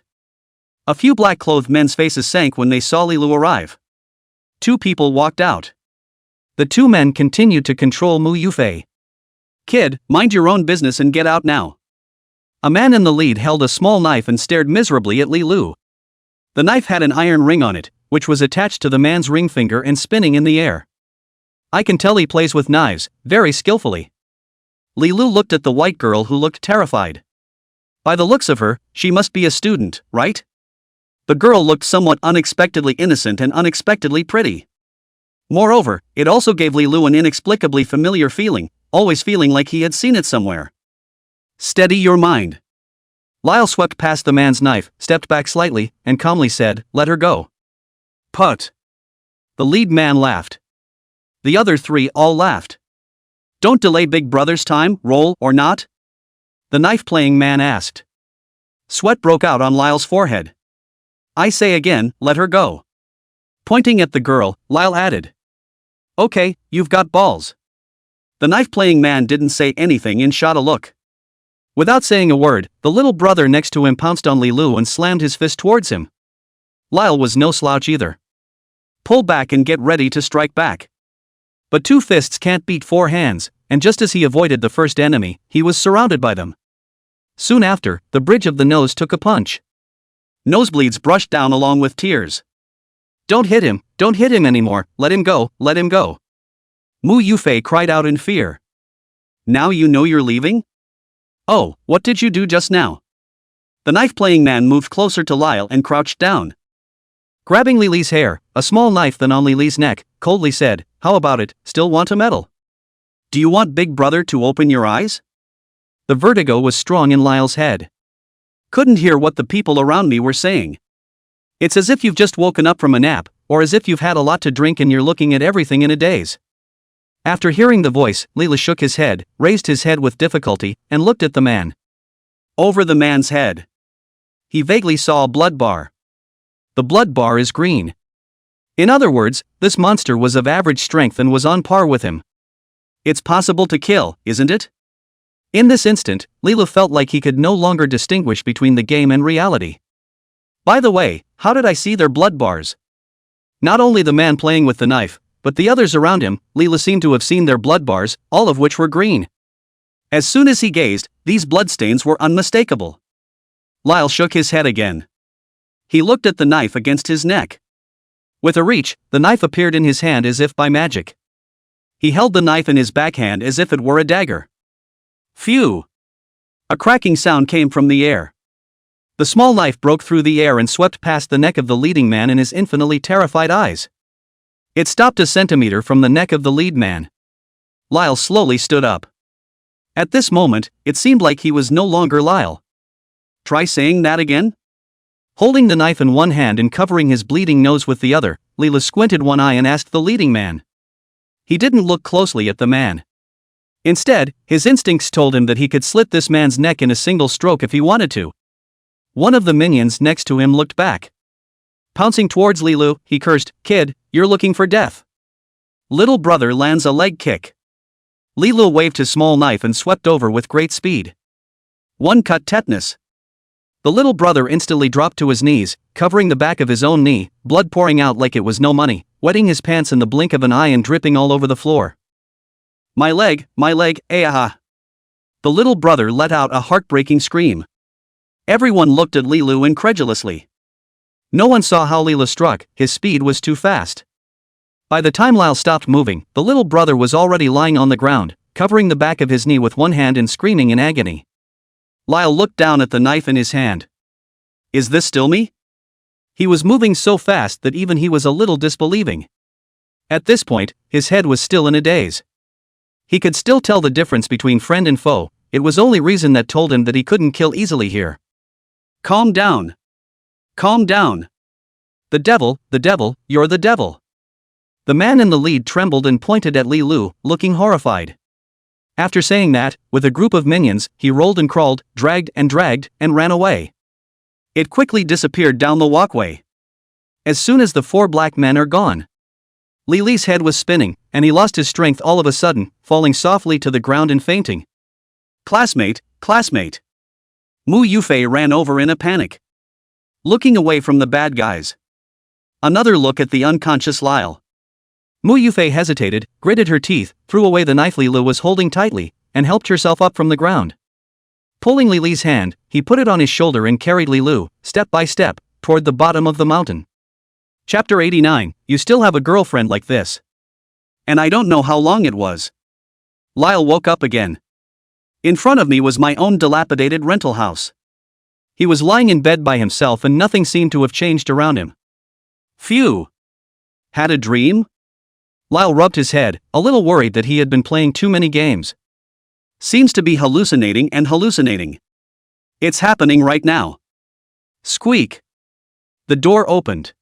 A few black-clothed men's faces sank when they saw Lilu arrive. 2 people walked out. The 2 men continued to control Mu Yufei. Kid, mind your own business and get out now. A man in the lead held a small knife and stared miserably at Lilu. The knife had an iron ring on it, which was attached to the man's ring finger and spinning in the air. I can tell he plays with knives, very skillfully. Lilu looked at the white girl who looked terrified. By the looks of her, she must be a student, right? The girl looked somewhat unexpectedly innocent and unexpectedly pretty. Moreover, it also gave Lilu an inexplicably familiar feeling, always feeling like he had seen it somewhere. Steady your mind. Lyle swept past the man's knife, stepped back slightly, and calmly said, let her go. Put. The lead man laughed. The other 3 all laughed. Don't delay Big Brother's time, roll or not. the knife-playing man asked. Sweat broke out on Lyle's forehead. I say again, let her go. Pointing at the girl, Lyle added. Okay, you've got balls. The knife-playing man didn't say anything and shot a look. Without saying a word, the little brother next to him pounced on Lilu and slammed his fist towards him. Lyle was no slouch either. Pull back and get ready to strike back. But 2 fists can't beat 4 hands, and just as he avoided the first enemy, he was surrounded by them. Soon after, the bridge of the nose took a punch. Nosebleeds brushed down along with tears. Don't hit him anymore, let him go, let him go. Mu Yufei cried out in fear. Now you know you're leaving? Oh, what did you do just now? The knife-playing man moved closer to Lyle and crouched down. Grabbing Lily's hair, a small knife then on Lily's neck, coldly said, how about it, still want a medal? Do you want Big Brother to open your eyes? The vertigo was strong in Lyle's head. Couldn't hear what the people around me were saying. It's as if you've just woken up from a nap, or as if you've had a lot to drink and you're looking at everything in a daze. After hearing the voice, Lila shook his head, raised his head with difficulty, and looked at the man. Over the man's head, he vaguely saw a blood bar. The blood bar is green. In other words, this monster was of average strength and was on par with him. It's possible to kill, isn't it? In this instant, Lila felt like he could no longer distinguish between the game and reality. By the way, how did I see their blood bars? Not only the man playing with the knife, but the others around him, Lila seemed to have seen their blood bars, all of which were green. As soon as he gazed, these bloodstains were unmistakable. Lyle shook his head again. He looked at the knife against his neck. With a reach, the knife appeared in his hand as if by magic. He held the knife in his backhand as if it were a dagger. Phew! A cracking sound came from the air. The small knife broke through the air and swept past the neck of the leading man in his infinitely terrified eyes. It stopped a centimeter from the neck of the lead man. Lyle slowly stood up. At this moment, it seemed like he was no longer Lyle. Try saying that again? Holding the knife in one hand and covering his bleeding nose with the other, Lila squinted one eye and asked the leading man. He didn't look closely at the man. Instead, his instincts told him that he could slit this man's neck in a single stroke if he wanted to. One of the minions next to him looked back. Pouncing towards Lilu, he cursed, "Kid, you're looking for death." Little brother lands a leg kick. Lilu waved his small knife and swept over with great speed. One cut tetanus. The little brother instantly dropped to his knees, covering the back of his own knee, blood pouring out like it was no money, wetting his pants in the blink of an eye and dripping all over the floor. My leg, ah! The little brother let out a heartbreaking scream. Everyone looked at Lilu incredulously. No one saw how Lila struck, his speed was too fast. By the time Lyle stopped moving, the little brother was already lying on the ground, covering the back of his knee with one hand and screaming in agony. Lyle looked down at the knife in his hand. Is this still me? He was moving so fast that even he was a little disbelieving. At this point, his head was still in a daze. He could still tell the difference between friend and foe, it was only reason that told him that he couldn't kill easily here. Calm down. Calm down. The devil, you're the devil. The man in the lead trembled and pointed at Lilu, looking horrified. After saying that, with a group of minions, he rolled and crawled, dragged, and ran away. It quickly disappeared down the walkway. As soon as the 4 black men are gone, Lily's head was spinning, and he lost his strength all of a sudden, falling softly to the ground and fainting. Classmate! Mu Yufei ran over in a panic, looking away from the bad guys. Another look at the unconscious Lyle. Mu Yufei hesitated, gritted her teeth, threw away the knife Lilu was holding tightly, and helped herself up from the ground. Pulling Lily's hand, he put it on his shoulder and carried Lilu, step by step, toward the bottom of the mountain. Chapter 89, You still have a girlfriend like this. And I don't know how long it was. Lyle woke up again. In front of me was my own dilapidated rental house. He was lying in bed by himself and nothing seemed to have changed around him. Phew! Had a dream? Lyle rubbed his head, a little worried that he had been playing too many games. Seems to be hallucinating. It's happening right now. Squeak! The door opened.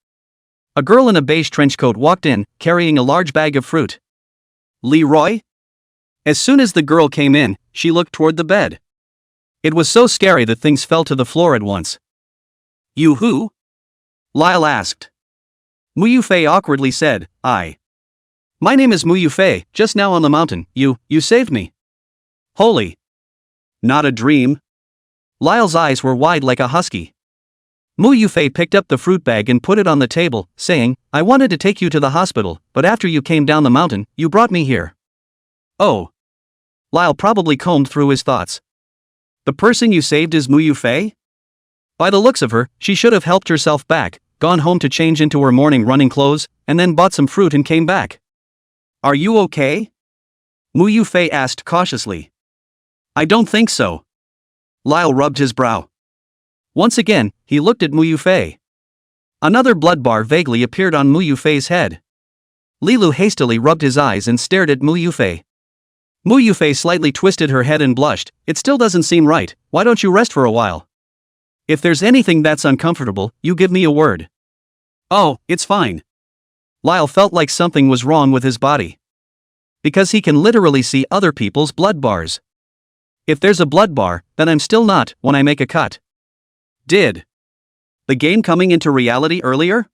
A girl in a beige trench coat walked in, carrying a large bag of fruit. Leroy? As soon as the girl came in, she looked toward the bed. It was so scary that things fell to the floor at once. You who? Lyle asked. Mu Yufei awkwardly said, I. My name is Mu Yufei, just now on the mountain, you saved me. Holy. Not a dream. Lyle's eyes were wide like a husky. Mu Yufei picked up the fruit bag and put it on the table, saying, I wanted to take you to the hospital, but after you came down the mountain, you brought me here. Oh. Lyle probably combed through his thoughts. The person you saved is Mu Yufei? By the looks of her, she should have helped herself back, gone home to change into her morning running clothes, and then bought some fruit and came back. Are you okay? Mu Yufei asked cautiously. I don't think so. Lyle rubbed his brow. Once again, he looked at Mu Yufei. Another blood bar vaguely appeared on Mu Yufei's head. Lilu hastily rubbed his eyes and stared at Mu Yufei. Mu Yufei slightly twisted her head and blushed. It still doesn't seem right, why don't you rest for a while? If there's anything that's uncomfortable, you give me a word. Oh, it's fine. Lyle felt like something was wrong with his body. Because he can literally see other people's blood bars. If there's a blood bar, then I'm still not, when I make a cut. Did the game coming into reality earlier?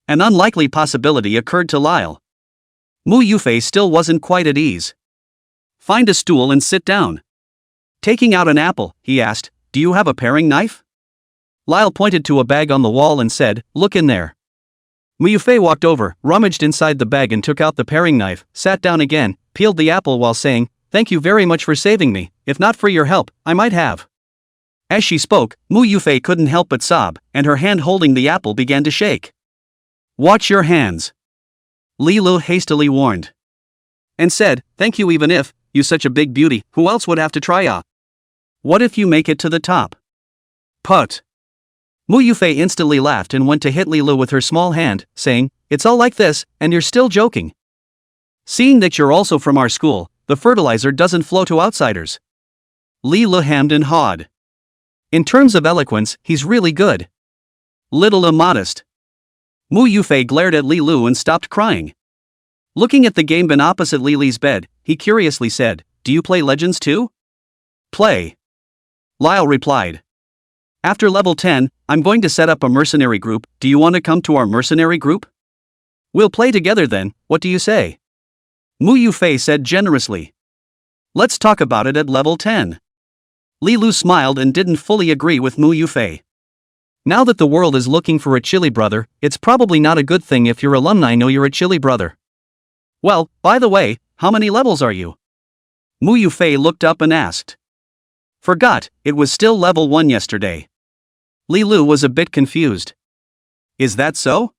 An unlikely possibility occurred to Lyle. Mu Yufei still wasn't quite at ease. Find a stool and sit down. Taking out an apple, he asked, do you have a paring knife? Lyle pointed to a bag on the wall and said, look in there. Mu Yufei walked over, rummaged inside the bag and took out the paring knife, sat down again, peeled the apple while saying, thank you very much for saving me, if not for your help, I might have. As she spoke, Mu Yufei couldn't help but sob, and her hand holding the apple began to shake. Watch your hands. Lilu hastily warned. And said, thank you even if, you such a big beauty, who else would have to try ah? What if you make it to the top? Put. Mu Yufei instantly laughed and went to hit Lilu with her small hand, saying, it's all like this, and you're still joking. Seeing that you're also from our school, the fertilizer doesn't flow to outsiders. Lilu hemmed and hawed. In terms of eloquence, he's really good. Little immodest. Mu Yufei glared at Lilu and stopped crying. Looking at the game bin opposite Lily's bed, he curiously said, do you play Legends too? Play. Lyle replied. After level 10, I'm going to set up a mercenary group, do you want to come to our mercenary group? We'll play together then, what do you say? Mu Yufei said generously. Let's talk about it at level 10. Lilu smiled and didn't fully agree with Mu Yufei. Now that the world is looking for a chili brother, it's probably not a good thing if your alumni know you're a chili brother. Well, by the way, how many levels are you? Mu Yufei looked up and asked. Forgot, it was still level 1 yesterday. Lilu was a bit confused. Is that so?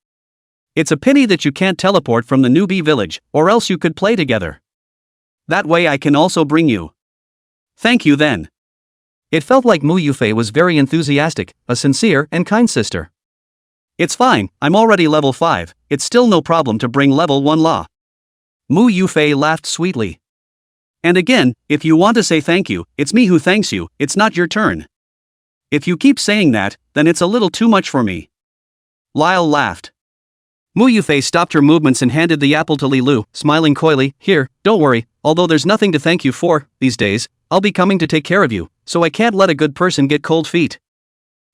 It's a pity that you can't teleport from the newbie village, or else you could play together. That way I can also bring you. Thank you then. It felt like Mu Yufei was very enthusiastic, a sincere and kind sister. It's fine, I'm already level 5, it's still no problem to bring level 1 law. Mu Yufei laughed sweetly. And again, if you want to say thank you, it's me who thanks you, it's not your turn. If you keep saying that, then it's a little too much for me. Lyle laughed. Mu Yufei stopped her movements and handed the apple to Lilu, smiling coyly, here, don't worry, although there's nothing to thank you for, these days, I'll be coming to take care of you, so I can't let a good person get cold feet.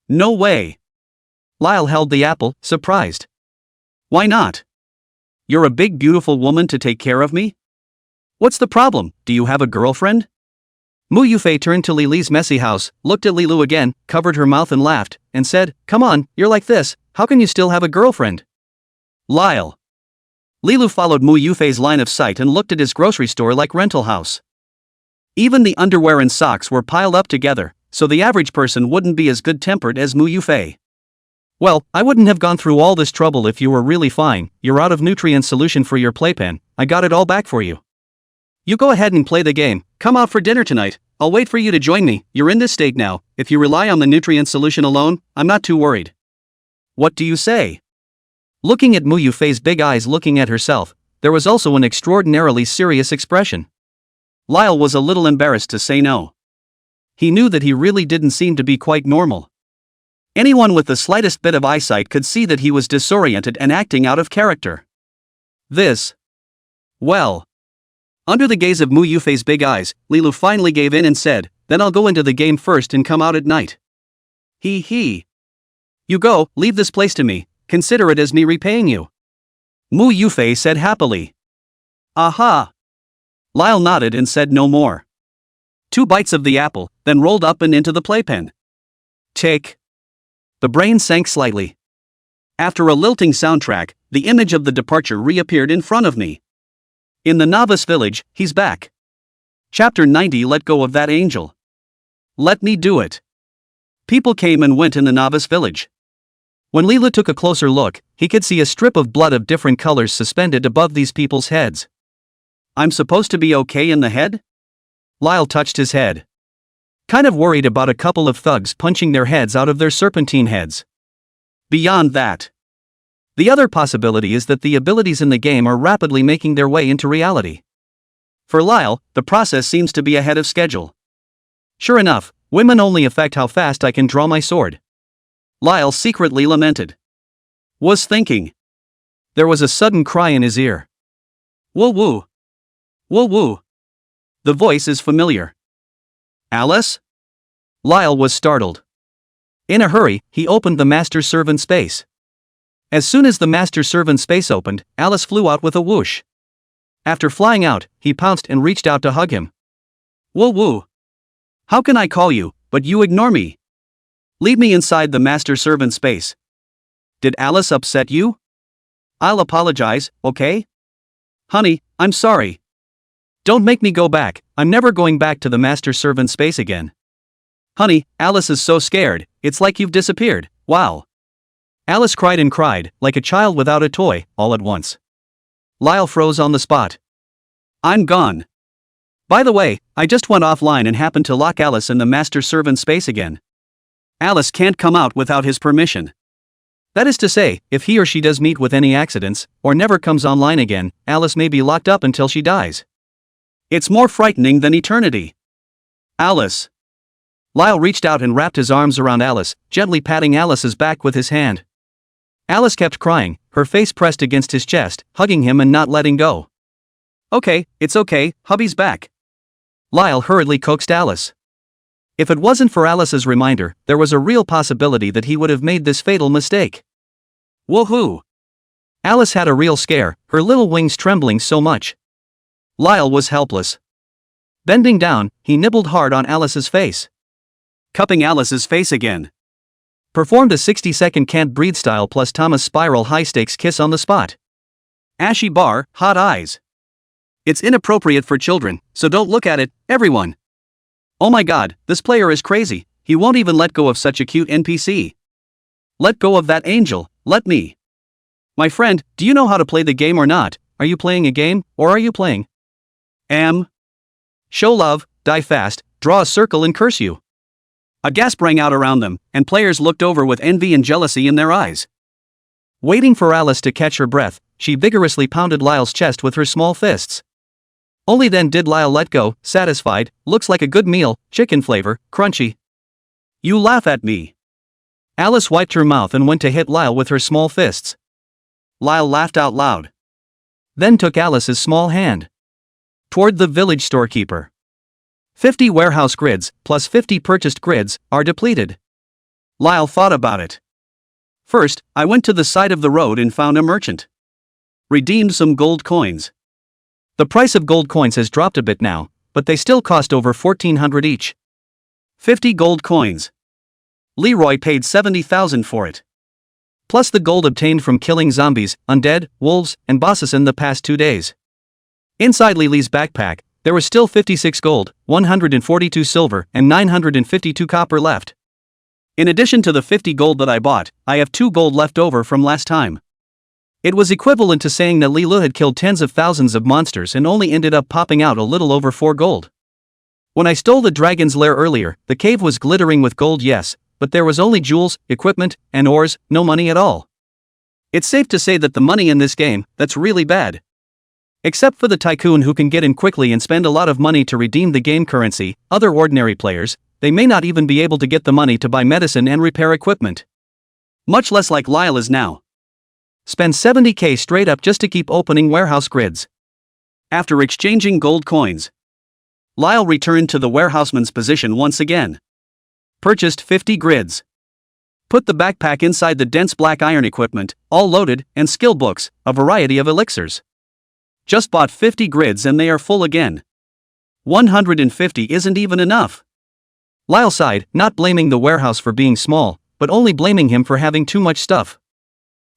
No way. Lyle held the apple, surprised. Why not? You're a big beautiful woman to take care of me? What's the problem, do you have a girlfriend? Mu Yufei turned to Lily's messy house, looked at Lilu again, covered her mouth and laughed, and said, come on, you're like this, how can you still have a girlfriend? Lyle. Lilu followed Mu Yufei's line of sight and looked at his grocery store like rental house. Even the underwear and socks were piled up together, so the average person wouldn't be as good-tempered as Mu Yufei. Well, I wouldn't have gone through all this trouble if you were really fine, you're out of nutrient solution for your playpen, I got it all back for you. You go ahead and play the game, come out for dinner tonight, I'll wait for you to join me, you're in this state now, if you rely on the nutrient solution alone, I'm not too worried. What do you say? Looking at Mu Yufei's big eyes looking at herself, there was also an extraordinarily serious expression. Lyle was a little embarrassed to say no. He knew that he really didn't seem to be quite normal. Anyone with the slightest bit of eyesight could see that he was disoriented and acting out of character. Well. Under the gaze of Mu Yufei's big eyes, Lilu finally gave in and said, then I'll go into the game first and come out at night. He. You go, leave this place to me, consider it as me repaying you. Mu Yufei said happily. Aha! Lyle nodded and said no more. 2 bites of the apple, then rolled up and into the playpen. Take. The brain sank slightly. After a lilting soundtrack, the image of the departure reappeared in front of me. In the novice village, he's back. Chapter 90. Let go of that angel. Let me do it. People came and went in the novice village. When Leela took a closer look, he could see a strip of blood of different colors suspended above these people's heads. I'm supposed to be okay in the head? Lyle touched his head. Kind of worried about a couple of thugs punching their heads out of their serpentine heads. Beyond that, the other possibility is that the abilities in the game are rapidly making their way into reality. For Lyle, the process seems to be ahead of schedule. Sure enough, women only affect how fast I can draw my sword. Lyle secretly lamented. Was thinking. There was a sudden cry in his ear. Woo woo. Woo woo. The voice is familiar. Alice? Lyle was startled. In a hurry, he opened the master servant space. As soon as the master servant space opened, Alice flew out with a whoosh. After flying out, he pounced and reached out to hug him. Woo woo. How can I call you, but you ignore me? Leave me inside the master servant space. Did Alice upset you? I'll apologize, okay? Honey, I'm sorry. Don't make me go back, I'm never going back to the master servant space again. Honey, Alice is so scared, it's like you've disappeared, wow. Alice cried and cried, like a child without a toy, all at once. Lyle froze on the spot. I'm gone. By the way, I just went offline and happened to lock Alice in the master servant space again. Alice can't come out without his permission. That is to say, if he or she does meet with any accidents, or never comes online again, Alice may be locked up until she dies. It's more frightening than eternity. Alice. Lyle reached out and wrapped his arms around Alice, gently patting Alice's back with his hand. Alice kept crying, her face pressed against his chest, hugging him and not letting go. Okay, it's okay, hubby's back. Lyle hurriedly coaxed Alice. If it wasn't for Alice's reminder, there was a real possibility that he would have made this fatal mistake. Woohoo! Alice had a real scare, her little wings trembling so much. Lyle was helpless. Bending down, he nibbled hard on Alice's face. Cupping Alice's face again. Performed a 60-second can't breathe style plus Thomas spiral high-stakes kiss on the spot. Ashy bar, hot eyes. It's inappropriate for children, so don't look at it, everyone. Oh my god, this player is crazy, he won't even let go of such a cute NPC. Let go of that angel, let me. My friend, do you know how to play the game or not? Are you playing a game, or are you playing? Show love, die fast, draw a circle and curse you. A gasp rang out around them, and players looked over with envy and jealousy in their eyes. Waiting for Alice to catch her breath, she vigorously pounded Lyle's chest with her small fists. Only then did Lyle let go, satisfied. Looks like a good meal, chicken flavor, crunchy. You laugh at me. Alice wiped her mouth and went to hit Lyle with her small fists. Lyle laughed out loud. Then took Alice's small hand. Toward the village storekeeper. 50 warehouse grids, plus 50 purchased grids, are depleted. Lyle thought about it. First, I went to the side of the road and found a merchant. Redeemed some gold coins. The price of gold coins has dropped a bit now, but they still cost over 1,400 each. 50 gold coins. Leroy paid 70,000 for it. Plus the gold obtained from killing zombies, undead, wolves, and bosses in the past 2 days. Inside Lily's backpack, there was still 56 gold, 142 silver, and 952 copper left. In addition to the 50 gold that I bought, I have 2 gold left over from last time. It was equivalent to saying that Lilu had killed tens of thousands of monsters and only ended up popping out a little over 4 gold. When I stole the dragon's lair earlier, the cave was glittering with gold, yes, but there was only jewels, equipment, and ores, no money at all. It's safe to say that the money in this game, that's really bad. Except for the tycoon who can get in quickly and spend a lot of money to redeem the game currency, other ordinary players, they may not even be able to get the money to buy medicine and repair equipment. Much less like Lyle is now. Spend 70k straight up just to keep opening warehouse grids. After exchanging gold coins. Lyle returned to the warehouseman's position once again. Purchased 50 grids. Put the backpack inside the dense black iron equipment, all loaded, and skill books, a variety of elixirs. Just bought 50 grids and they are full again. 150 isn't even enough. Lyle sighed, not blaming the warehouse for being small, but only blaming him for having too much stuff.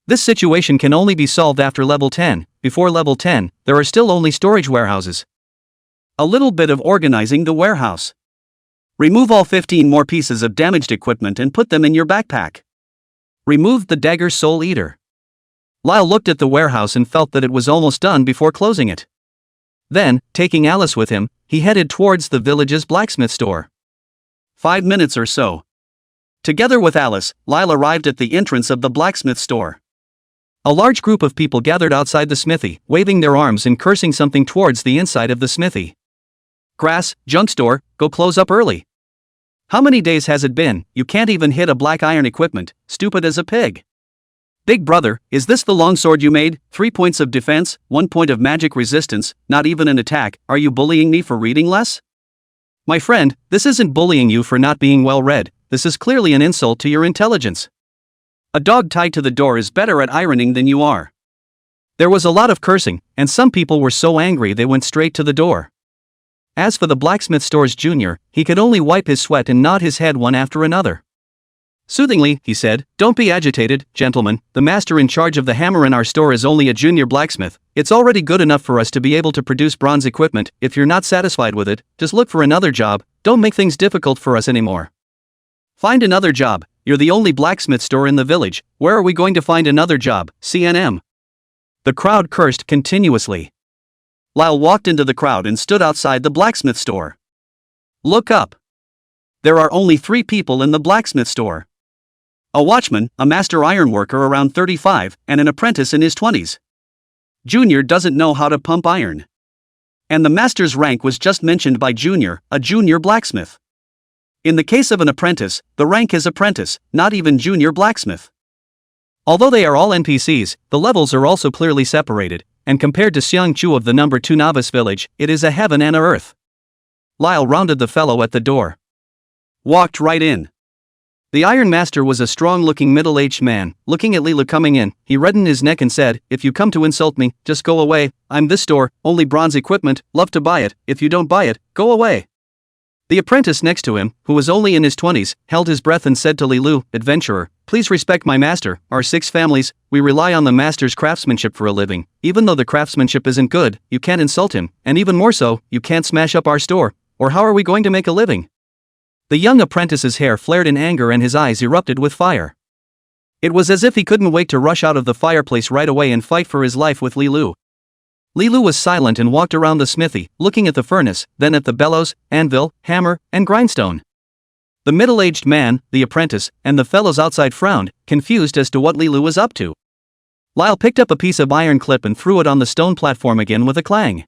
This situation can only be solved after level 10, before level 10, there are still only storage warehouses. A little bit of organizing the warehouse. Remove all 15 more pieces of damaged equipment and put them in your backpack. Remove the dagger soul eater. Lyle looked at the warehouse and felt that it was almost done before closing it. Then, taking Alice with him, he headed towards the village's blacksmith store. 5 minutes or so. Together with Alice, Lyle arrived at the entrance of the blacksmith store. A large group of people gathered outside the smithy, waving their arms and cursing something towards the inside of the smithy. Grass, junk store, go close up early. How many days has it been? You can't even hit a black iron equipment, stupid as a pig. Big brother, is this the longsword you made? 3 points of defense, 1 point of magic resistance, not even an attack. Are you bullying me for reading less? My friend, this isn't bullying you for not being well read, this is clearly an insult to your intelligence. A dog tied to the door is better at ironing than you are. There was a lot of cursing, and some people were so angry they went straight to the door. As for the blacksmith store's junior, he could only wipe his sweat and nod his head one after another. Soothingly, he said, "Don't be agitated, gentlemen, the master in charge of the hammer in our store is only a junior blacksmith. It's already good enough for us to be able to produce bronze equipment. If you're not satisfied with it, just look for another job, don't make things difficult for us anymore. Find another job, you're the only blacksmith store in the village, where are we going to find another job, CNM?" The crowd cursed continuously. Lyle walked into the crowd and stood outside the blacksmith store. Look up. There are only 3 people in the blacksmith store. A watchman, a master ironworker around 35, and an apprentice in his 20s. Junior doesn't know how to pump iron. And the master's rank was just mentioned by Junior, a junior blacksmith. In the case of an apprentice, the rank is apprentice, not even junior blacksmith. Although they are all NPCs, the levels are also clearly separated, and compared to Xiangchu of the number 2 novice village, it is a heaven and a earth. Lyle rounded the fellow at the door. Walked right in. The Iron Master was a strong-looking middle-aged man. Looking at Lila coming in, he reddened his neck and said, "If you come to insult me, just go away. I'm this store, only bronze equipment, love to buy it. If you don't buy it, go away." The apprentice next to him, who was only in his 20s, held his breath and said to Lilu, "Adventurer, please respect my master. Our 6 families, we rely on the master's craftsmanship for a living. Even though the craftsmanship isn't good, you can't insult him, and even more so, you can't smash up our store, or how are we going to make a living?" The young apprentice's hair flared in anger and his eyes erupted with fire. It was as if he couldn't wait to rush out of the fireplace right away and fight for his life with Lilu. Lilu was silent and walked around the smithy, looking at the furnace, then at the bellows, anvil, hammer, and grindstone. The middle-aged man, the apprentice, and the fellows outside frowned, confused as to what Lilu was up to. Lyle picked up a piece of iron clip and threw it on the stone platform again with a clang.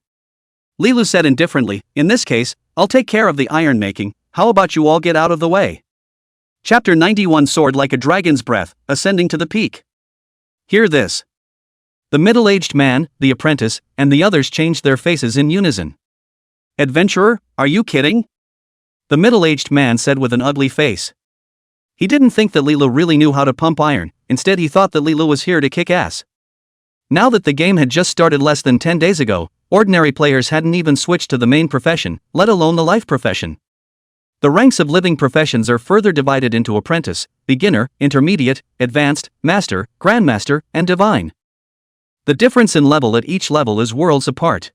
Lilu said indifferently, "In this case, I'll take care of the iron making. How about you all get out of the way?" Chapter 91 Soared like a dragon's breath, ascending to the peak. Hear this. The middle-aged man, the apprentice, and the others changed their faces in unison. "Adventurer, are you kidding?" The middle-aged man said with an ugly face. He didn't think that Lilu really knew how to pump iron, instead he thought that Lilu was here to kick ass. Now that the game had just started less than 10 days ago, ordinary players hadn't even switched to the main profession, let alone the life profession. The ranks of living professions are further divided into apprentice, beginner, intermediate, advanced, master, grandmaster, and divine. The difference in level at each level is worlds apart.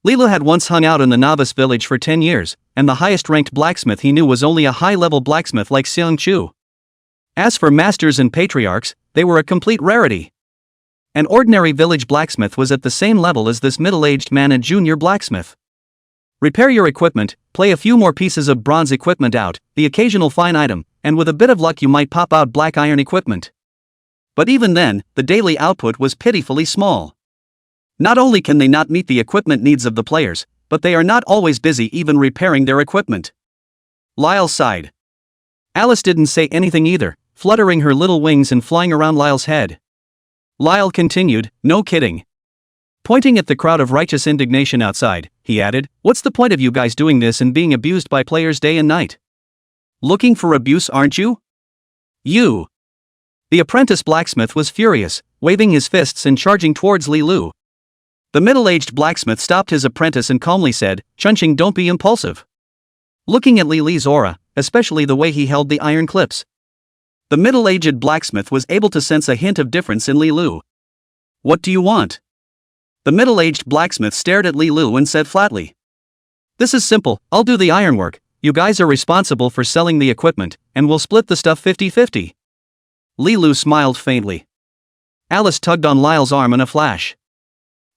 Lilu had once hung out in the novice village for 10 years, and the highest-ranked blacksmith he knew was only a high-level blacksmith like Xiangchu. As for masters and patriarchs, they were a complete rarity. An ordinary village blacksmith was at the same level as this middle-aged man, a junior blacksmith. Repair your equipment, play a few more pieces of bronze equipment out, the occasional fine item, and with a bit of luck you might pop out black iron equipment. But even then, the daily output was pitifully small. Not only can they not meet the equipment needs of the players, but they are not always busy even repairing their equipment. Lyle sighed. Alice didn't say anything either, fluttering her little wings and flying around Lyle's head. Lyle continued, "No kidding." Pointing at the crowd of righteous indignation outside, he added, what's the point of you guys doing this and being abused by players day and night? Looking for abuse, aren't you? You! The apprentice blacksmith was furious, waving his fists and charging towards Li Lu. The middle-aged blacksmith stopped his apprentice and calmly said, Chunqing, don't be impulsive. Looking at Li Li's aura, especially the way he held the iron clips, the middle-aged blacksmith was able to sense a hint of difference in Li Lu. What do you want? The middle-aged blacksmith stared at Li Lu and said flatly. This is simple, I'll do the ironwork, you guys are responsible for selling the equipment, and we'll split the stuff 50-50. Li Lu smiled faintly. Alice tugged on Lyle's arm in a flash.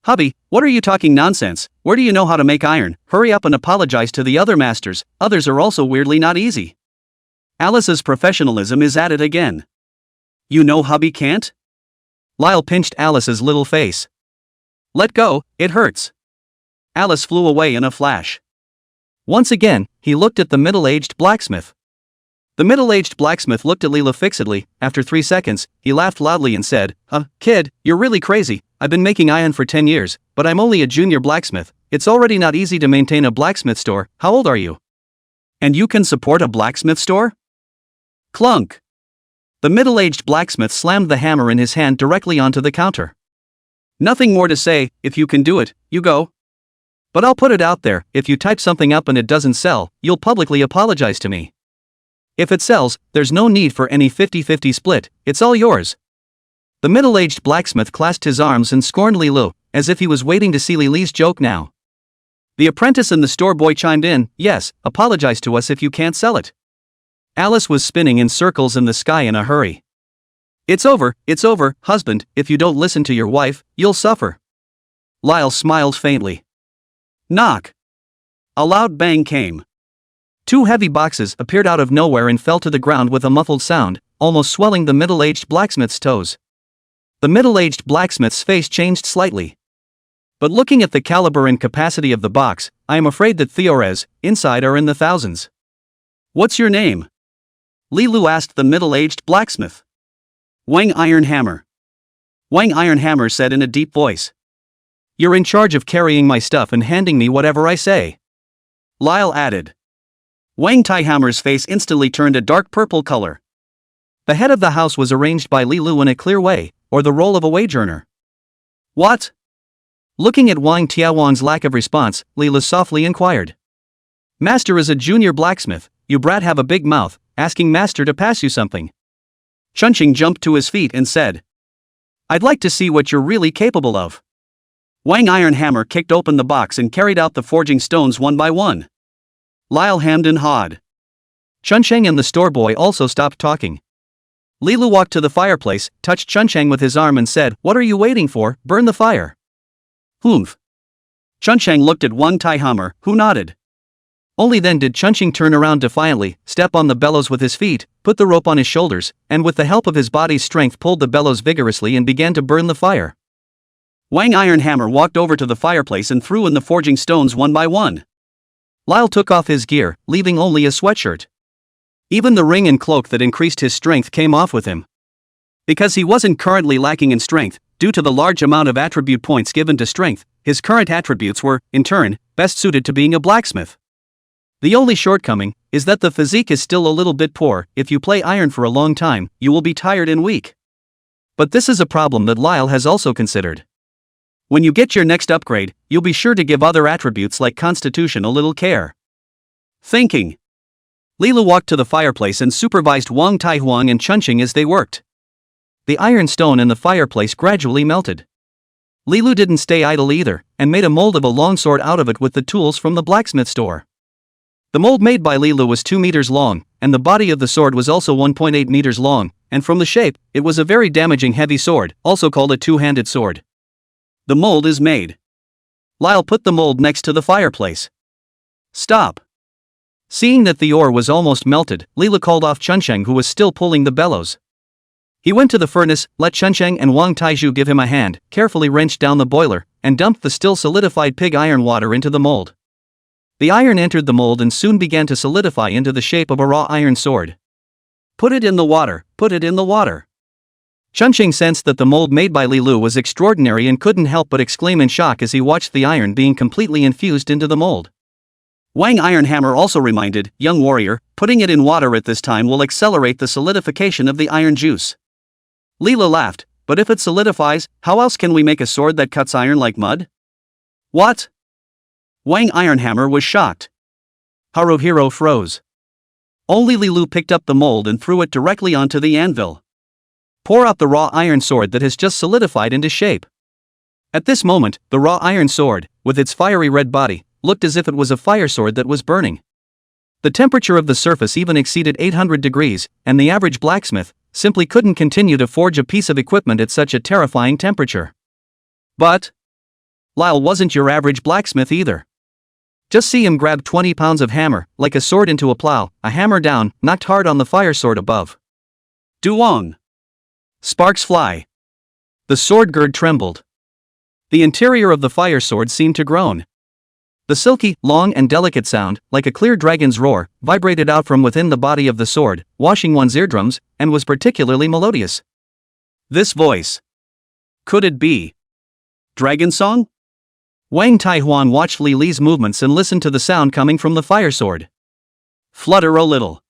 Hubby, what are you talking nonsense? Where do you know how to make iron? Hurry up and apologize to the other masters, others are also weirdly not easy. Alice's professionalism is at it again. You know hubby can't? Lyle pinched Alice's little face. Let go, it hurts. Alice flew away in a flash. Once again, he looked at the middle-aged blacksmith. The middle-aged blacksmith looked at Leela fixedly. After 3 seconds, he laughed loudly and said, Kid, you're really crazy. I've been making iron for 10 years, but I'm only a junior blacksmith. It's already not easy to maintain a blacksmith store. How old are you? And you can support a blacksmith store? Clunk. The middle-aged blacksmith slammed the hammer in his hand directly onto the counter. Nothing more to say, if you can do it, you go. But I'll put it out there, if you type something up and it doesn't sell, you'll publicly apologize to me. If it sells, there's no need for any 50-50 split, it's all yours. The middle-aged blacksmith clasped his arms and scorned Li Lu, as if he was waiting to see Li Li's joke now. The apprentice and the store boy chimed in, yes, apologize to us if you can't sell it. Alice was spinning in circles in the sky in a hurry. It's over, husband, if you don't listen to your wife, you'll suffer. Lyle smiled faintly. Knock. A loud bang came. 2 heavy boxes appeared out of nowhere and fell to the ground with a muffled sound, almost swelling the middle-aged blacksmith's toes. The middle-aged blacksmith's face changed slightly. But looking at the caliber and capacity of the box, I am afraid that Theores, inside are in the thousands. What's your name? Li Lu asked the middle-aged blacksmith. Wang Iron Hammer. Wang Iron Hammer said in a deep voice. You're in charge of carrying my stuff and handing me whatever I say. Lyle added. Wang Tai Hammer's face instantly turned a dark purple color. The head of the house was arranged by Li Lu in a clear way, or the role of a wage earner. What? Looking at Wang Tiaowang's lack of response, Li Lu softly inquired. Master is a junior blacksmith, you brat have a big mouth, asking master to pass you something. Chunqing jumped to his feet and said. I'd like to see what you're really capable of. Wang Iron Hammer kicked open the box and carried out the forging stones one by one. Lyle hemmed and hawed. Chunqing and the store boy also stopped talking. Li Lu walked to the fireplace, touched Chunqing with his arm and said, What are you waiting for? Burn the fire. Humph. Chunqing looked at Wang Tai Hammer, who nodded. Only then did Chunqing turn around defiantly, step on the bellows with his feet, put the rope on his shoulders, and with the help of his body's strength pulled the bellows vigorously and began to burn the fire. Wang Iron Hammer walked over to the fireplace and threw in the forging stones one by one. Lyle took off his gear, leaving only a sweatshirt. Even the ring and cloak that increased his strength came off with him. Because he wasn't currently lacking in strength, due to the large amount of attribute points given to strength, his current attributes were, in turn, best suited to being a blacksmith. The only shortcoming is that the physique is still a little bit poor. If you play iron for a long time, you will be tired and weak. But this is a problem that Lyle has also considered. When you get your next upgrade, you'll be sure to give other attributes like constitution a little care. Thinking. Li Lu walked to the fireplace and supervised Wang Taihuang and Chunqing as they worked. The iron stone in the fireplace gradually melted. Li Lu didn't stay idle either, and made a mold of a longsword out of it with the tools from the blacksmith store. The mold made by Li Lu was 2 meters long, and the body of the sword was also 1.8 meters long, and from the shape, it was a very damaging heavy sword, also called a two-handed sword. The mold is made. Lyle put the mold next to the fireplace. Stop. Seeing that the ore was almost melted, Li Lu called off Chunqing, who was still pulling the bellows. He went to the furnace, let Chunqing and Wang Taizhu give him a hand, carefully wrenched down the boiler, and dumped the still solidified pig iron water into the mold. The iron entered the mold and soon began to solidify into the shape of a raw iron sword. Put it in the water, put it in the water. Chunching sensed that the mold made by Li Lu was extraordinary and couldn't help but exclaim in shock as he watched the iron being completely infused into the mold. Wang Iron Hammer also reminded, young warrior, putting it in water at this time will accelerate the solidification of the iron juice. Leela laughed, but if it solidifies, how else can we make a sword that cuts iron like mud? What? Wang Iron Hammer was shocked. Haruhiro froze. Only Li Lu picked up the mold and threw it directly onto the anvil. Pour out the raw iron sword that has just solidified into shape. At this moment, the raw iron sword, with its fiery red body, looked as if it was a fire sword that was burning. The temperature of the surface even exceeded 800 degrees, and the average blacksmith simply couldn't continue to forge a piece of equipment at such a terrifying temperature. But Lyle wasn't your average blacksmith either. Just see him grab 20 pounds of hammer, like a sword into a plow, a hammer down, knocked hard on the fire sword above. Duong! Sparks fly. The sword gird trembled. The interior of the fire sword seemed to groan. The silky, long and delicate sound, like a clear dragon's roar, vibrated out from within the body of the sword, washing one's eardrums, and was particularly melodious. This voice. Could it be dragon song? Wang Taihuan watched Li Li's movements and listened to the sound coming from the fire sword. Flutter a little.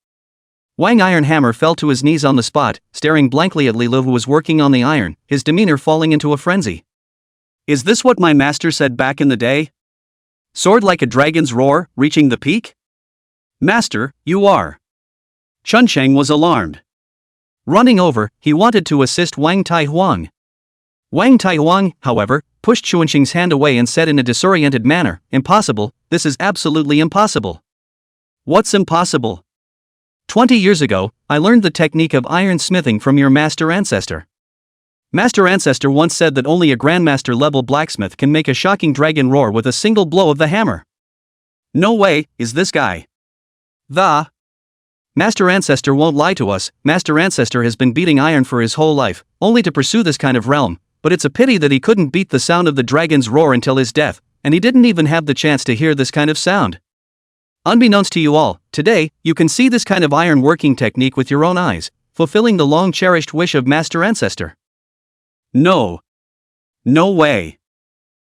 Wang Iron Hammer fell to his knees on the spot, staring blankly at Li Lu who was working on the iron, his demeanor falling into a frenzy. Is this what my master said back in the day? Sword like a dragon's roar, reaching the peak? Master, you are. Chuncheng was alarmed. Running over, he wanted to assist Wang Taihuang. Wang Taihuang, however, pushed Chuncheng's hand away and said in a disoriented manner, "Impossible, this is absolutely impossible." What's impossible? 20 years ago, I learned the technique of iron smithing from your master ancestor. Master Ancestor once said that only a grandmaster-level blacksmith can make a shocking dragon roar with a single blow of the hammer. No way, is this guy. The Master Ancestor won't lie to us. Master Ancestor has been beating iron for his whole life, only to pursue this kind of realm, but it's a pity that he couldn't beat the sound of the dragon's roar until his death, and he didn't even have the chance to hear this kind of sound. Unbeknownst to you all, today, you can see this kind of iron working technique with your own eyes, fulfilling the long-cherished wish of Master Ancestor. No. No way.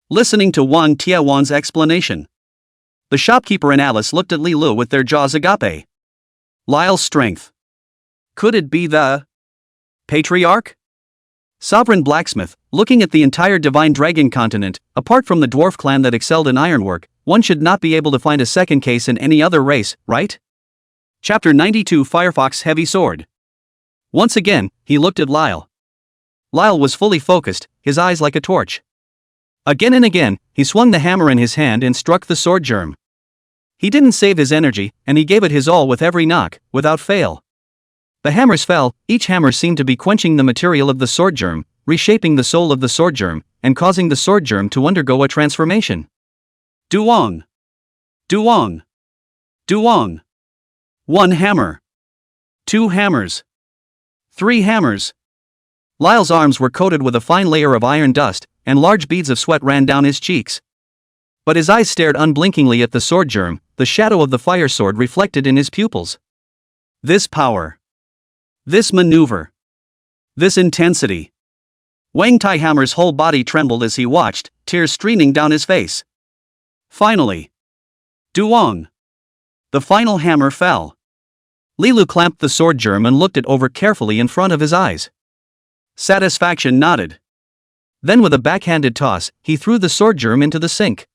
Listening to Wang Tiawan's explanation, the shopkeeper and Alice looked at Li Lu with their jaws agape. Lyle's strength. Could it be the patriarch? Sovereign blacksmith, looking at the entire divine dragon continent, apart from the dwarf clan that excelled in ironwork, one should not be able to find a second case in any other race, right? Chapter 92 Firefox Heavy Sword. Once again, he looked at Lyle. Lyle was fully focused, his eyes like a torch. Again and again, he swung the hammer in his hand and struck the sword germ. He didn't save his energy, and he gave it his all with every knock, without fail. The hammers fell, each hammer seemed to be quenching the material of the sword germ, reshaping the soul of the sword germ, and causing the sword germ to undergo a transformation. Duong! Duong! Duong! 1 hammer. 2 hammers. 3 hammers. Lyle's arms were coated with a fine layer of iron dust, and large beads of sweat ran down his cheeks. But his eyes stared unblinkingly at the sword germ, the shadow of the fire sword reflected in his pupils. This power. This maneuver. This intensity. Wang Taihammer's whole body trembled as he watched, tears streaming down his face. Finally. Duong. The final hammer fell. Li Lu clamped the sword germ and looked it over carefully in front of his eyes. Satisfaction nodded. Then with a backhanded toss, he threw the sword germ into the sink.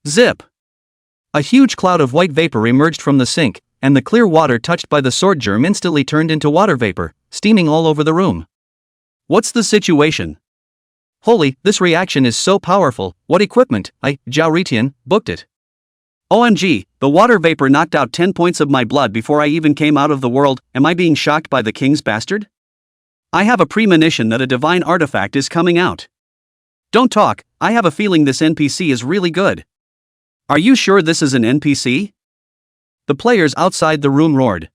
Zip! A huge cloud of white vapor emerged from the sink, and the clear water touched by the sword germ instantly turned into water vapor, steaming all over the room. What's the situation? Holy, this reaction is so powerful, what equipment, Zhao Ritian, booked it. OMG, the water vapor knocked out 10 points of my blood before I even came out of the world. Am I being shocked by the king's bastard? I have a premonition that a divine artifact is coming out. Don't talk, I have a feeling this NPC is really good. Are you sure this is an NPC? The players outside the room roared.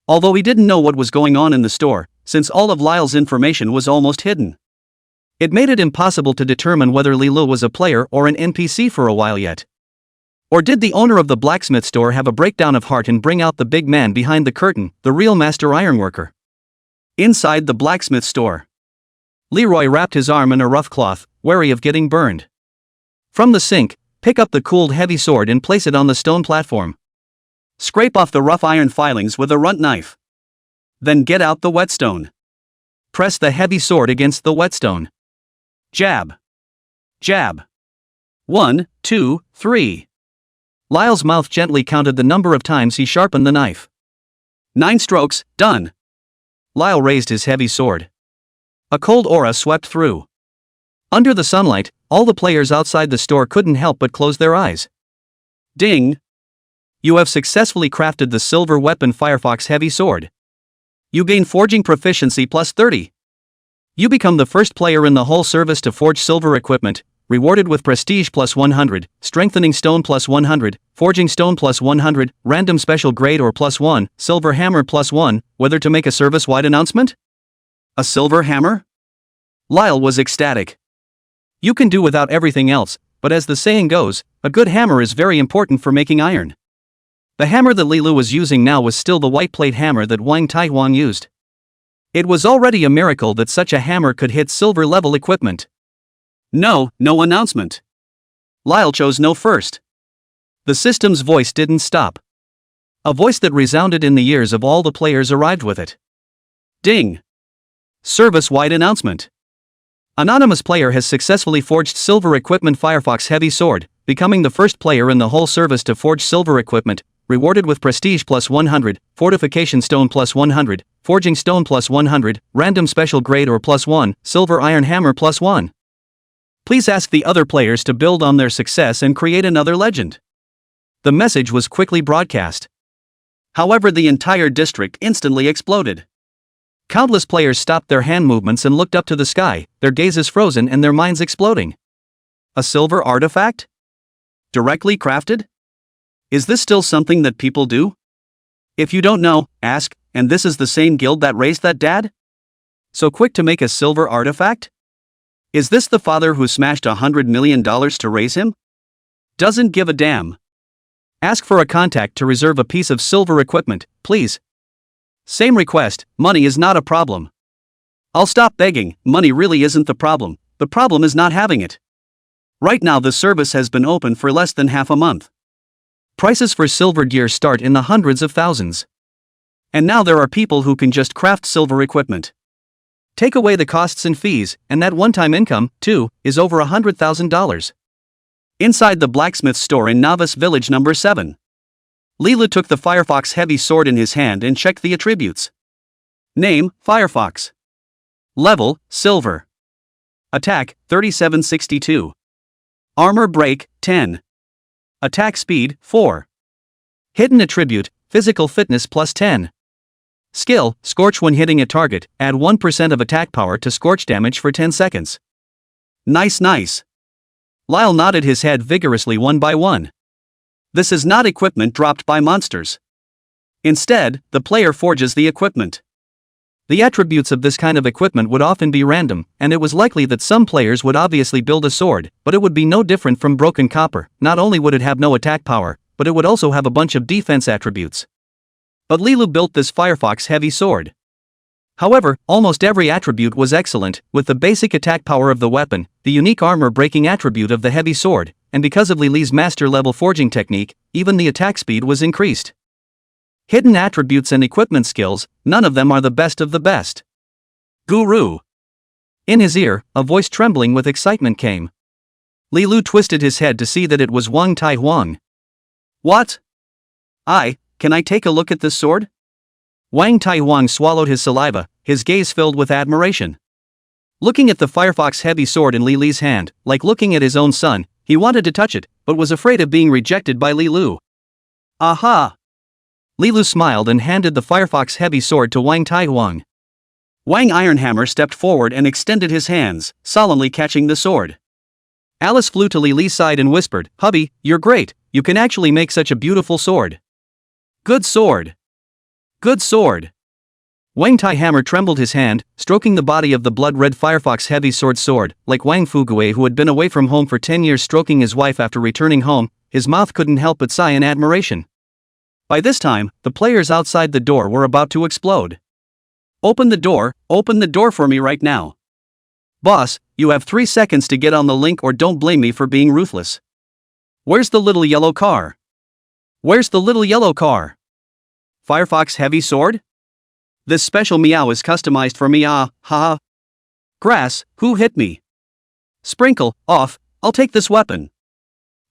Although he didn't know what was going on in the store, since all of Lyle's information was almost hidden. It made it impossible to determine whether Li Lu was a player or an NPC for a while yet. Or did the owner of the blacksmith store have a breakdown of heart and bring out the big man behind the curtain, the real master ironworker? Inside the blacksmith store, Leroy wrapped his arm in a rough cloth, wary of getting burned. From the sink, pick up the cooled heavy sword and place it on the stone platform. Scrape off the rough iron filings with a runt knife. Then get out the whetstone. Press the heavy sword against the whetstone. Jab. Jab. 1, 2, 3. Lyle's mouth gently counted the number of times he sharpened the knife. 9 strokes, done. Lyle raised his heavy sword. A cold aura swept through. Under the sunlight, all the players outside the store couldn't help but close their eyes. Ding! You have successfully crafted the silver weapon Firefox Heavy Sword. You gain forging proficiency plus 30. You become the first player in the whole service to forge silver equipment, rewarded with prestige plus 100, strengthening stone plus 100, forging stone plus 100, random special grade or plus 1, silver hammer plus 1, whether to make a service-wide announcement? A silver hammer? Lyle was ecstatic. You can do without everything else, but as the saying goes, a good hammer is very important for making iron. The hammer that Lilu was using now was still the white plate hammer that Wang Taihuang used. It was already a miracle that such a hammer could hit silver-level equipment. No announcement. Lyle chose no first. The system's voice didn't stop. A voice that resounded in the ears of all the players arrived with it. Ding! Service-wide announcement. Anonymous player has successfully forged silver equipment Firefox Heavy Sword, becoming the first player in the whole service to forge silver equipment, rewarded with prestige plus 100, fortification stone plus 100, forging stone plus 100, random special grade or plus 1, silver iron hammer plus 1. Please ask the other players to build on their success and create another legend. The message was quickly broadcast. However, the entire district instantly exploded. Countless players stopped their hand movements and looked up to the sky, their gazes frozen and their minds exploding. A silver artifact? Directly crafted? Is this still something that people do? If you don't know, ask, and this is the same guild that raised that dad? So quick to make a silver artifact? Is this the father who smashed $100 million to raise him? Doesn't give a damn. Ask for a contact to reserve a piece of silver equipment, please. Same request, money is not a problem. I'll stop begging, money really isn't the problem is not having it. Right now the service has been open for less than half a month. Prices for silver gear start in the hundreds of thousands. And now there are people who can just craft silver equipment. Take away the costs and fees, and that one-time income, too, is over $100,000. Inside the blacksmith store in Novice Village number 7. Leela took the Firefox Heavy Sword in his hand and checked the attributes. Name, Firefox. Level, Silver. Attack, 3762. Armor break, 10. Attack speed, 4. Hidden attribute, physical fitness plus 10. Skill, scorch when hitting a target, add 1% of attack power to scorch damage for 10 seconds. Nice. Lyle nodded his head vigorously one by one. This is not equipment dropped by monsters. Instead, the player forges the equipment. The attributes of this kind of equipment would often be random, and it was likely that some players would obviously build a sword, but it would be no different from broken copper. Not only would it have no attack power, but it would also have a bunch of defense attributes. But Lilu built this Firefox Heavy Sword. However, almost every attribute was excellent, with the basic attack power of the weapon, the unique armor-breaking attribute of the heavy sword, and because of Lily's master-level forging technique, even the attack speed was increased. Hidden attributes and equipment skills, none of them are the best of the best. Guru! In his ear, a voice trembling with excitement came. Lilu twisted his head to see that it was Wang Taihuang. What? Can I take a look at this sword? Wang Taihuang swallowed his saliva, his gaze filled with admiration. Looking at the Firefox Heavy Sword in Li Li's hand, like looking at his own son, he wanted to touch it, but was afraid of being rejected by Li Lu. Aha! Li Lu smiled and handed the Firefox Heavy Sword to Wang Taihuang. Wang Ironhammer stepped forward and extended his hands, solemnly catching the sword. Alice flew to Li Li's side and whispered, "Hubby, you're great, you can actually make such a beautiful sword." Good sword! Good sword! Wang Taihammer trembled his hand, stroking the body of the blood-red Firefox Heavy Sword, like Wang Fugue who had been away from home for 10 years stroking his wife after returning home. His mouth couldn't help but sigh in admiration. By this time, the players outside the door were about to explode. Open the door for me right now. Boss, you have 3 seconds to get on the link or don't blame me for being ruthless. Where's the little yellow car? Where's the little yellow car? Firefox Heavy Sword? This special meow is customized for me, haha. Grass, who hit me? Sprinkle, off, I'll take this weapon.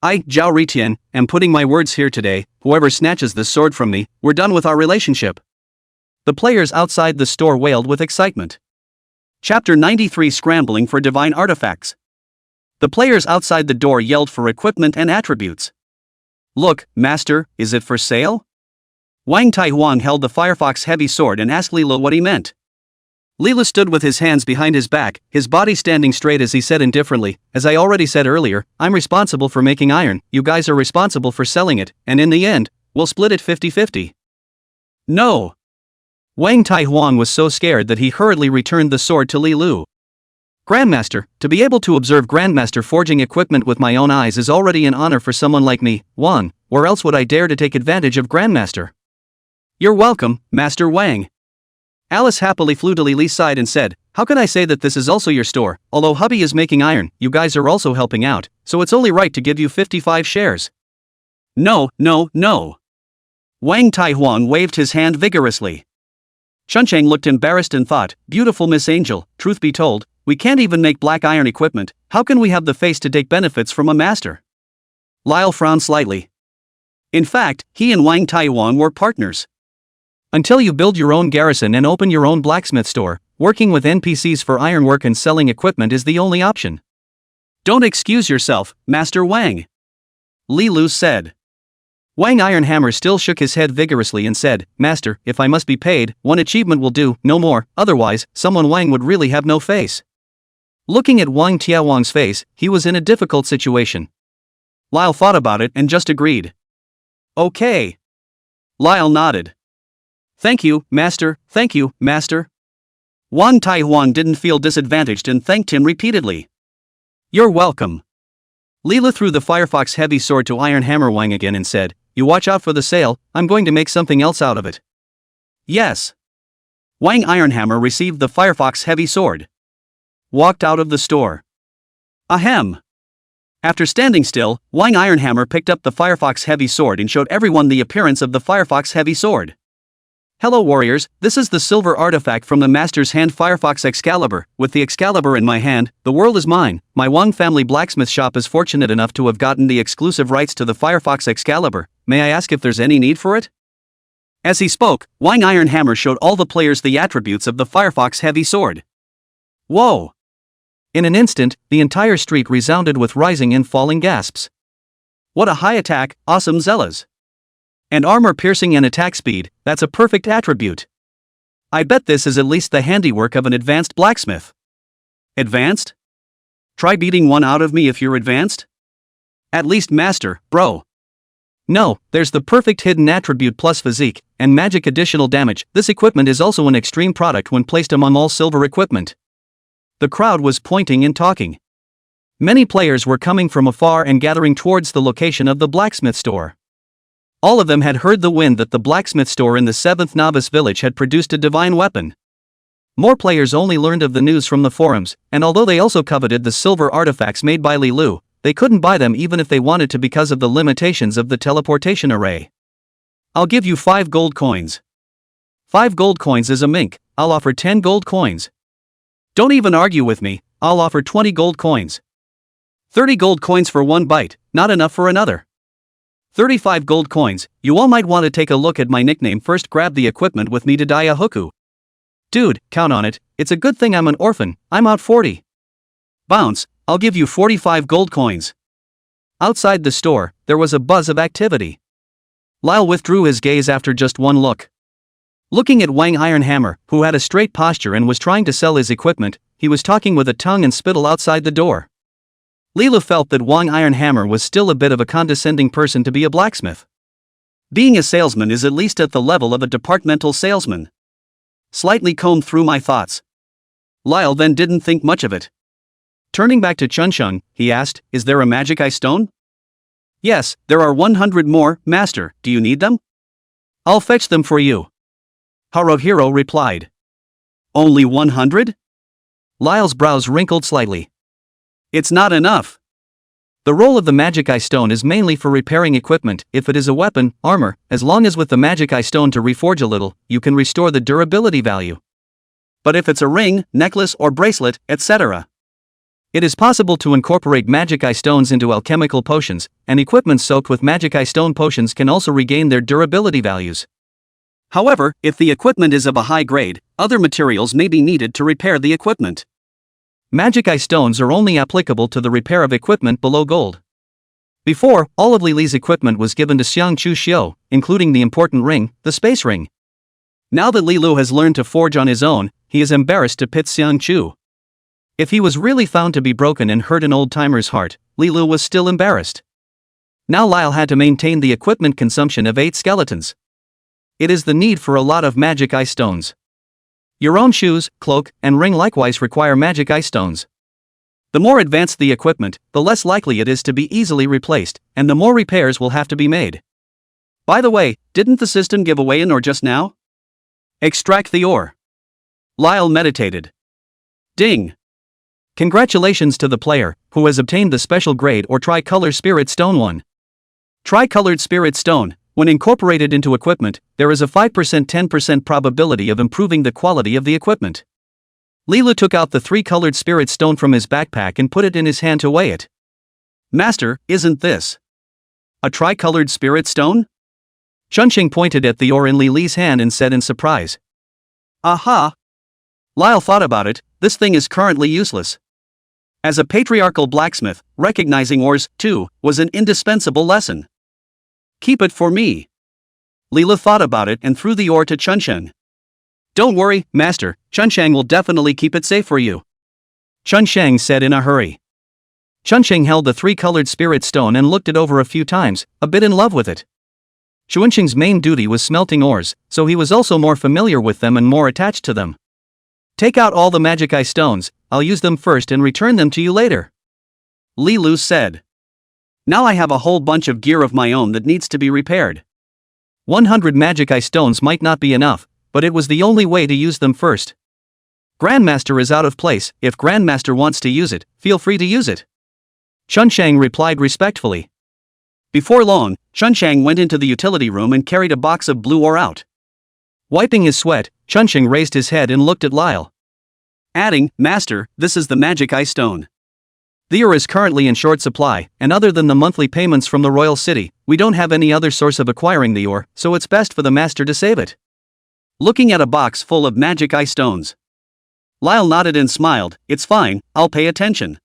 I, Zhao Ritian, am putting my words here today. Whoever snatches this sword from me, we're done with our relationship. The players outside the store wailed with excitement. Chapter 93 Scrambling for Divine Artifacts. The players outside the door yelled for equipment and attributes. Look, master, is it for sale? Wang Taihuang held the Firefox Heavy Sword and asked Lilu what he meant. Lilu stood with his hands behind his back, his body standing straight as he said indifferently, as I already said earlier, I'm responsible for making iron, you guys are responsible for selling it, and in the end, we'll split it 50-50. No. Wang Taihuang was so scared that he hurriedly returned the sword to Lilu. Grandmaster, to be able to observe Grandmaster forging equipment with my own eyes is already an honor for someone like me, Wan, or else would I dare to take advantage of Grandmaster? You're welcome, Master Wang. Alice happily flew to Lily's side and said, how can I say that this is also your store, although hubby is making iron, you guys are also helping out, so it's only right to give you 55 shares. No, no, no. Wang Taihuang waved his hand vigorously. Chunchang looked embarrassed and thought, beautiful Miss Angel, truth be told, we can't even make black iron equipment, how can we have the face to take benefits from a master? Lyle frowned slightly. In fact, he and Wang Taihuang were partners. Until you build your own garrison and open your own blacksmith store, working with NPCs for ironwork and selling equipment is the only option. Don't excuse yourself, Master Wang. Lilu said. Wang Ironhammer still shook his head vigorously and said, Master, if I must be paid, one achievement will do, no more, otherwise, someone Wang would really have no face. Looking at Wang Tiaowang's face, he was in a difficult situation. Lyle thought about it and just agreed. Okay. Lyle nodded. Thank you, Master, thank you, Master. Wang Taihuang didn't feel disadvantaged and thanked him repeatedly. You're welcome. Leela threw the Firefox Heavy Sword to Iron Hammer Wang again and said, you watch out for the sale, I'm going to make something else out of it. Yes. Wang Ironhammer received the Firefox Heavy Sword. Walked out of the store. Ahem. After standing still, Wang Ironhammer picked up the Firefox Heavy Sword and showed everyone the appearance of the Firefox Heavy Sword. Hello warriors, this is the silver artifact from the Master's hand Firefox Excalibur. With the Excalibur in my hand, the world is mine. My Wang family blacksmith shop is fortunate enough to have gotten the exclusive rights to the Firefox Excalibur. May I ask if there's any need for it? As he spoke, Wang Ironhammer showed all the players the attributes of the Firefox Heavy Sword. Whoa! In an instant, the entire street resounded with rising and falling gasps. What a high attack, awesome zealous! And armor piercing and attack speed, that's a perfect attribute. I bet this is at least the handiwork of an advanced blacksmith. Advanced? Try beating one out of me if you're advanced? At least master, bro. No, there's the perfect hidden attribute plus physique, and magic additional damage. This equipment is also an extreme product when placed among all silver equipment. The crowd was pointing and talking. Many players were coming from afar and gathering towards the location of the blacksmith store. All of them had heard the wind that the blacksmith store in the 7th Novice Village had produced a divine weapon. More players only learned of the news from the forums, and although they also coveted the silver artifacts made by Li Lu, they couldn't buy them even if they wanted to because of the limitations of the teleportation array. I'll give you 5 gold coins. 5 gold coins is a mink, I'll offer 10 gold coins. Don't even argue with me, I'll offer 20 gold coins. 30 gold coins for one bite, not enough for another. 35 gold coins, you all might want to take a look at my nickname first. Grab the equipment with me to Daya Hoku. Dude, count on it, it's a good thing I'm an orphan, I'm out 40. Bounce, I'll give you 45 gold coins. Outside the store, there was a buzz of activity. Lyle withdrew his gaze after just one look. Looking at Wang Ironhammer, who had a straight posture and was trying to sell his equipment, he was talking with a tongue and spittle outside the door. Leela felt that Wang Ironhammer was still a bit of a condescending person to be a blacksmith. Being a salesman is at least at the level of a departmental salesman. Slightly combed through my thoughts. Lyle then didn't think much of it. Turning back to Chunchung, he asked, is there a magic eye stone? Yes, there are 100 more, master, do you need them? I'll fetch them for you. Haruhiro replied. Only 100? Lyle's brows wrinkled slightly. It's not enough. The role of the Magic Eye Stone is mainly for repairing equipment. If it is a weapon, armor, as long as with the Magic Eye Stone to reforge a little, you can restore the durability value. But if it's a ring, necklace or bracelet, etc., it is possible to incorporate Magic Eye Stones into alchemical potions, and equipment soaked with Magic Eye Stone potions can also regain their durability values. However, if the equipment is of a high grade, other materials may be needed to repair the equipment. Magic Eye Stones are only applicable to the repair of equipment below gold. Before, all of Li Li's equipment was given to Xiang Chu Xiu, including the important ring, the space ring. Now that Li Lu has learned to forge on his own, he is embarrassed to pit Xiang Chu. If he was really found to be broken and hurt an old-timer's heart, Li Lu was still embarrassed. Now Lyle had to maintain the equipment consumption of 8 skeletons. It is the need for a lot of Magic Eye Stones. Your own shoes, cloak, and ring likewise require Magic Eye Stones. The more advanced the equipment, the less likely it is to be easily replaced, and the more repairs will have to be made. By the way, didn't the system give away an ore just now? Extract the ore. Lyle meditated. Ding! Congratulations to the player, who has obtained the special grade or Tricolor Spirit Stone 1. Tricolored Spirit Stone. When incorporated into equipment, there is a 5%-10% probability of improving the quality of the equipment. Li Lu took out the 3-colored spirit stone from his backpack and put it in his hand to weigh it. Master, isn't this a tricolored spirit stone? Chunxing pointed at the ore in Li Li's hand and said in surprise. Aha! Lyle thought about it. This thing is currently useless. As a patriarchal blacksmith, recognizing ores, too, was an indispensable lesson. Keep it for me. Li Lu thought about it and threw the ore to Chunsheng. Don't worry, Master, Chunsheng will definitely keep it safe for you. Chunsheng said in a hurry. Chunsheng held the 3-colored spirit stone and looked it over a few times, a bit in love with it. Chunsheng's main duty was smelting ores, so he was also more familiar with them and more attached to them. Take out all the Magic Eye Stones, I'll use them first and return them to you later. Li Lu said. Now I have a whole bunch of gear of my own that needs to be repaired. 100 Magic Eye Stones might not be enough, but it was the only way to use them first. Grandmaster is out of place. If Grandmaster wants to use it, feel free to use it. Chunsheng replied respectfully. Before long, Chunsheng went into the utility room and carried a box of blue ore out. Wiping his sweat, Chunsheng raised his head and looked at Lyle. Adding, Master, this is the Magic Eye Stone. The ore is currently in short supply, and other than the monthly payments from the royal city, we don't have any other source of acquiring the ore, so it's best for the master to save it. Looking at a box full of Magic Eye Stones, Lyle nodded and smiled. It's fine, I'll pay attention.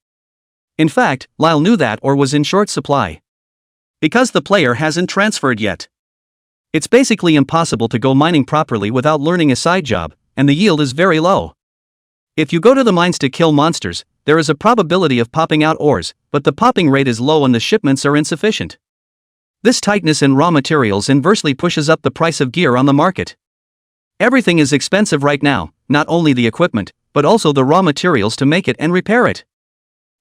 In fact, Lyle knew that ore was in short supply. Because the player hasn't transferred yet. It's basically impossible to go mining properly without learning a side job, and the yield is very low. If you go to the mines to kill monsters, there is a probability of popping out ores, but the popping rate is low and the shipments are insufficient. This tightness in raw materials inversely pushes up the price of gear on the market. Everything is expensive right now, not only the equipment, but also the raw materials to make it and repair it.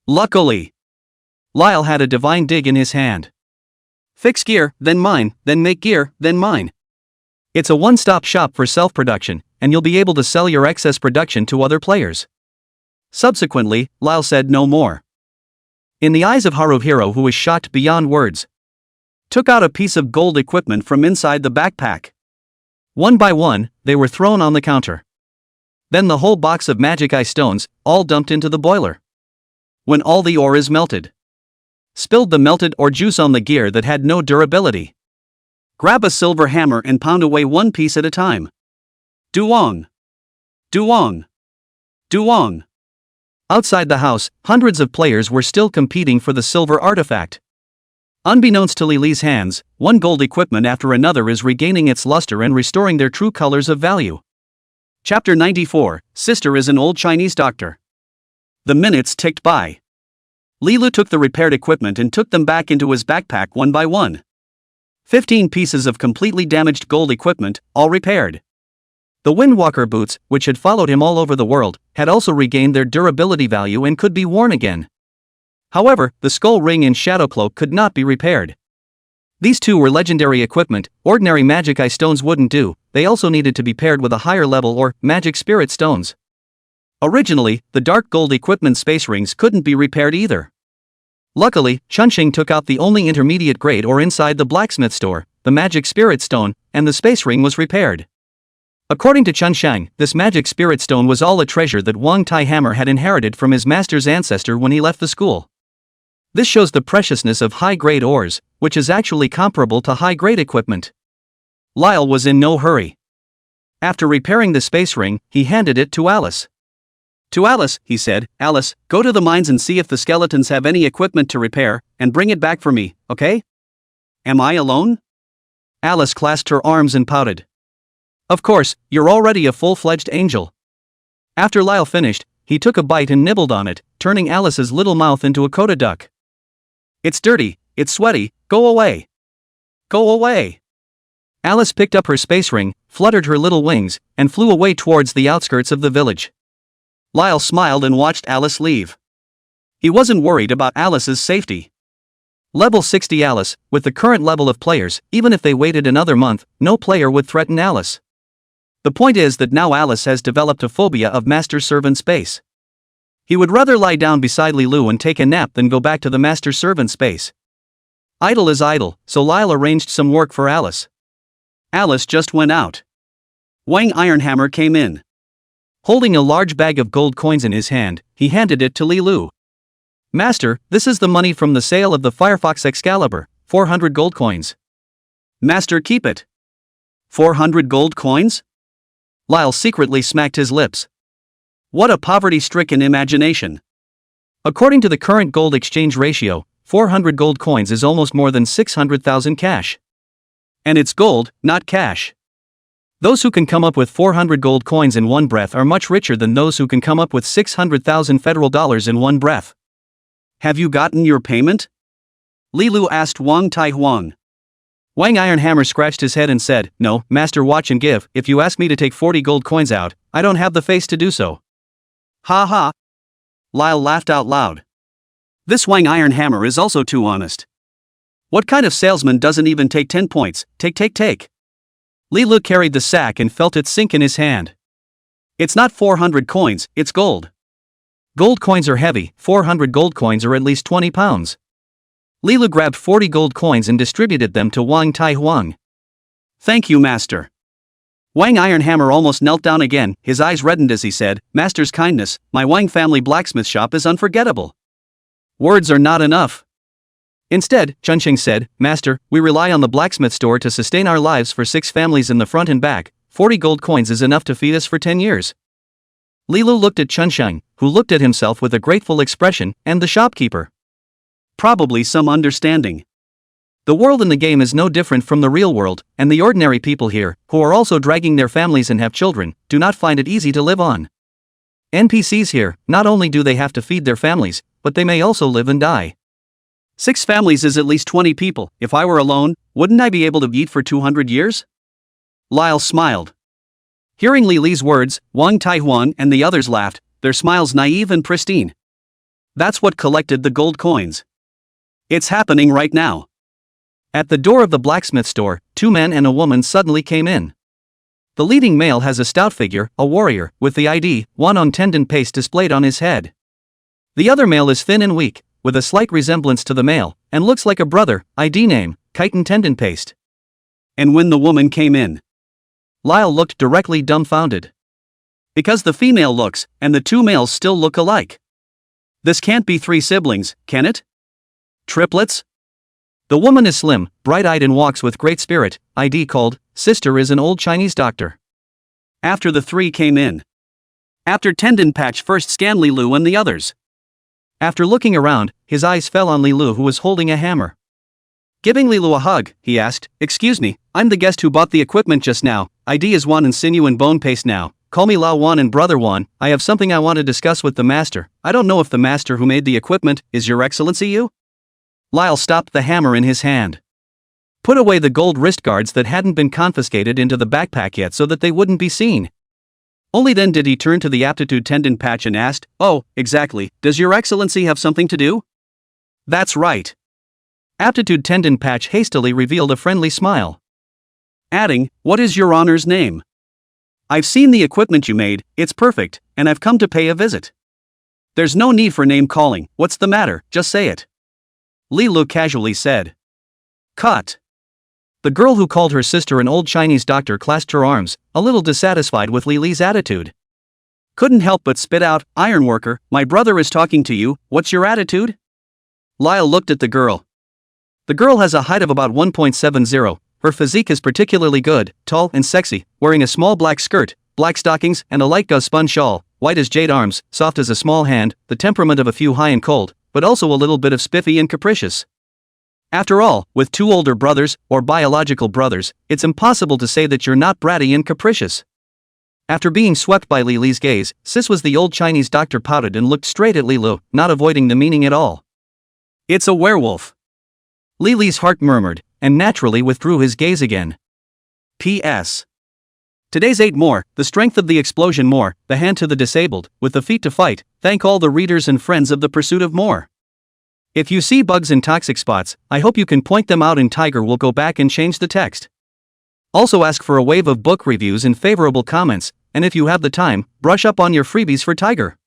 Luckily, Lyle had a divine dig in his hand. Fix gear, then mine, then make gear, then mine. It's a one-stop shop for self-production, and you'll be able to sell your excess production to other players. Subsequently, Lyle said no more. In the eyes of Haruhiro, who was shocked beyond words, took out a piece of gold equipment from inside the backpack. One by one, they were thrown on the counter. Then the whole box of Magic Eye Stones, all dumped into the boiler. When all the ore is melted, spilled the melted ore juice on the gear that had no durability. Grab a silver hammer and pound away one piece at a time. Duong! Duong! Duong! Outside the house, hundreds of players were still competing for the silver artifact. Unbeknownst to Li Li's hands, one gold equipment after another is regaining its luster and restoring their true colors of value. Chapter 94, Sister is an old Chinese doctor. The minutes ticked by. Li Lu took the repaired equipment and took them back into his backpack one by one. 15 pieces of completely damaged gold equipment, all repaired. The Windwalker boots, which had followed him all over the world, had also regained their durability value and could be worn again. However, the skull ring and shadow cloak could not be repaired. These two were legendary equipment. Ordinary Magic Eye Stones wouldn't do, they also needed to be paired with a higher level or magic spirit stones. Originally, the dark gold equipment space rings couldn't be repaired either. Luckily, Chunxing took out the only intermediate grade ore inside the blacksmith store, the magic spirit stone, and the space ring was repaired. According to Chunshang, this magic spirit stone was all a treasure that Wang Tai Hammer had inherited from his master's ancestor when he left the school. This shows the preciousness of high-grade ores, which is actually comparable to high-grade equipment. Lyle was in no hurry. After repairing the space ring, he handed it to Alice. To Alice, he said, "Alice, go to the mines and see if the skeletons have any equipment to repair, and bring it back for me, okay?" "Am I alone?" Alice clasped her arms and pouted. "Of course, you're already a full-fledged angel." After Lyle finished, he took a bite and nibbled on it, turning Alice's little mouth into a coda duck. "It's dirty, it's sweaty, go away. Go away." Alice picked up her space ring, fluttered her little wings, and flew away towards the outskirts of the village. Lyle smiled and watched Alice leave. He wasn't worried about Alice's safety. Level 60 Alice, with the current level of players, even if they waited another month, no player would threaten Alice. The point is that now Alice has developed a phobia of master-servant space. He would rather lie down beside Lilu and take a nap than go back to the master-servant space. Idle is idle, so Lyle arranged some work for Alice. Alice just went out. Wang Ironhammer came in. Holding a large bag of gold coins in his hand, he handed it to Lilu. "Master, this is the money from the sale of the Firefox Excalibur, 400 gold coins." "Master, keep it." 400 gold coins? Lyle secretly smacked his lips. What a poverty-stricken imagination. According to the current gold exchange ratio, 400 gold coins is almost more than 600,000 cash. And it's gold, not cash. Those who can come up with 400 gold coins in one breath are much richer than those who can come up with 600,000 federal dollars in one breath. "Have you gotten your payment?" Lilu asked Wang Tai Huang. Wang Ironhammer scratched his head and said, "No, Master, watch and give. If you ask me to take 40 gold coins out, I don't have the face to do so." "Ha ha." Lyle laughed out loud. This Wang Ironhammer is also too honest. What kind of salesman doesn't even take 10 points? Take. Lilu carried the sack and felt it sink in his hand. It's not 400 coins, it's gold. Gold coins are heavy, 400 gold coins are at least 20 pounds. Lilu grabbed 40 gold coins and distributed them to Wang Tai Huang. "Thank you, Master." Wang Ironhammer almost knelt down again, his eyes reddened as he said, "Master's kindness, my Wang family blacksmith shop is unforgettable." Words are not enough. Instead, Chunxing said, "Master, we rely on the blacksmith store to sustain our lives for 6 families in the front and back. 40 gold coins is enough to feed us for 10 years. Lilu looked at Chunxing, who looked at himself with a grateful expression, and the shopkeeper. Probably some understanding. The world in the game is no different from the real world, and the ordinary people here, who are also dragging their families and have children, do not find it easy to live on. NPCs here, not only do they have to feed their families, but they may also live and die. 6 families is at least 20 people. If I were alone, wouldn't I be able to eat for 200 years? Lyle smiled. Hearing Li Li's words, Wang Taihuan and the others laughed, their smiles naive and pristine. That's what collected the gold coins. It's happening right now. At the door of the blacksmith store, 2 men and a woman suddenly came in. The leading male has a stout figure, a warrior, with the ID, 1 on tendon paste displayed on his head. The other male is thin and weak, with a slight resemblance to the male, and looks like a brother, ID name, chitin tendon paste. And when the woman came in, Lyle looked directly dumbfounded. Because the female looks, and the 2 males still look alike. This can't be 3 siblings, can it? Triplets? The woman is slim, bright-eyed and walks with great spirit, ID called, sister is an old Chinese doctor. After the 3 came in. After Tendon Patch first scanned Li Lu and the others. After looking around, his eyes fell on Li Lu who was holding a hammer. Giving Li Lu a hug, he asked, "Excuse me, I'm the guest who bought the equipment just now, ID is Wan and sinew and bone paste now, call me Lao Wan and Brother Wan, I have something I want to discuss with the master, I don't know if the master who made the equipment, is your excellency you?" Lyle stopped the hammer in his hand. Put away the gold wrist guards that hadn't been confiscated into the backpack yet so that they wouldn't be seen. Only then did he turn to the aptitude tendon patch and asked, "Oh, exactly, does your excellency have something to do?" "That's right." Aptitude tendon patch hastily revealed a friendly smile. Adding, "What is your honor's name?" I've seen the equipment you made, it's perfect, and I've come to pay a visit. There's no need for name calling, what's the matter, just say it. Li Lu casually said. Cut. The girl who called her sister an old Chinese doctor clasped her arms, a little dissatisfied with Li Li's attitude. Couldn't help but spit out, ironworker, my brother is talking to you, what's your attitude? Lyle looked at the girl. The girl has a height of about 1.70, her physique is particularly good, tall and sexy, wearing a small black skirt, black stockings and a light gauze spun shawl, white as jade arms, soft as a small hand, the temperament of a few high and cold, but also a little bit of spiffy and capricious. After all, with two older brothers, or biological brothers, it's impossible to say that you're not bratty and capricious. After being swept by Li Li's gaze, Sis was the old Chinese doctor pouted and looked straight at Li Lu, not avoiding the meaning at all. It's a werewolf. Li Li's heart murmured, and naturally withdrew his gaze again. P.S. Today's 8 more, the strength of the explosion more, the hand to the disabled, with the feet to fight, thank all the readers and friends of the pursuit of more. If you see bugs and toxic spots, I hope you can point them out and Tiger will go back and change the text. Also ask for a wave of book reviews and favorable comments, and if you have the time, brush up on your freebies for Tiger.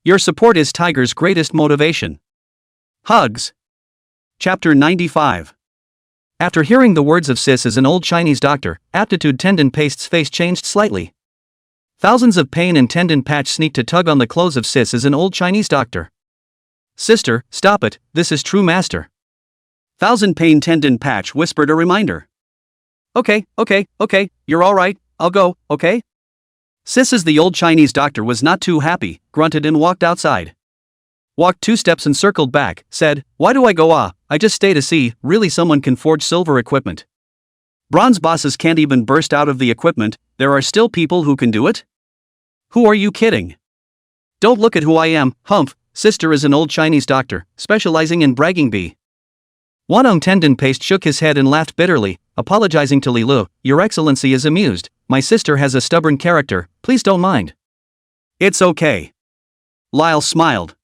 Your support is Tiger's greatest motivation. Hugs. Chapter 95. After hearing the words of Sis as an old Chinese doctor, Aptitude Tendon Paste's face changed slightly. Thousands of pain and tendon patch sneaked to tug on the clothes of Sis as an old Chinese doctor. Sister, stop it, this is true master. Thousand Pain Tendon Patch whispered a reminder. Okay, you're alright, I'll go, okay? Sis as the old Chinese doctor was not too happy, grunted and walked outside. Walked 2 steps and circled back, said, why do I go I just stay to see, really someone can forge silver equipment. Bronze bosses can't even burst out of the equipment, there are still people who can do it? Who are you kidding? Don't look at who I am, humph, sister is an old Chinese doctor, specializing in bragging bee. Wanong Tendon Paste shook his head and laughed bitterly, apologizing to Li Lu, Your Excellency is amused, my sister has a stubborn character, please don't mind. It's okay. Lyle smiled.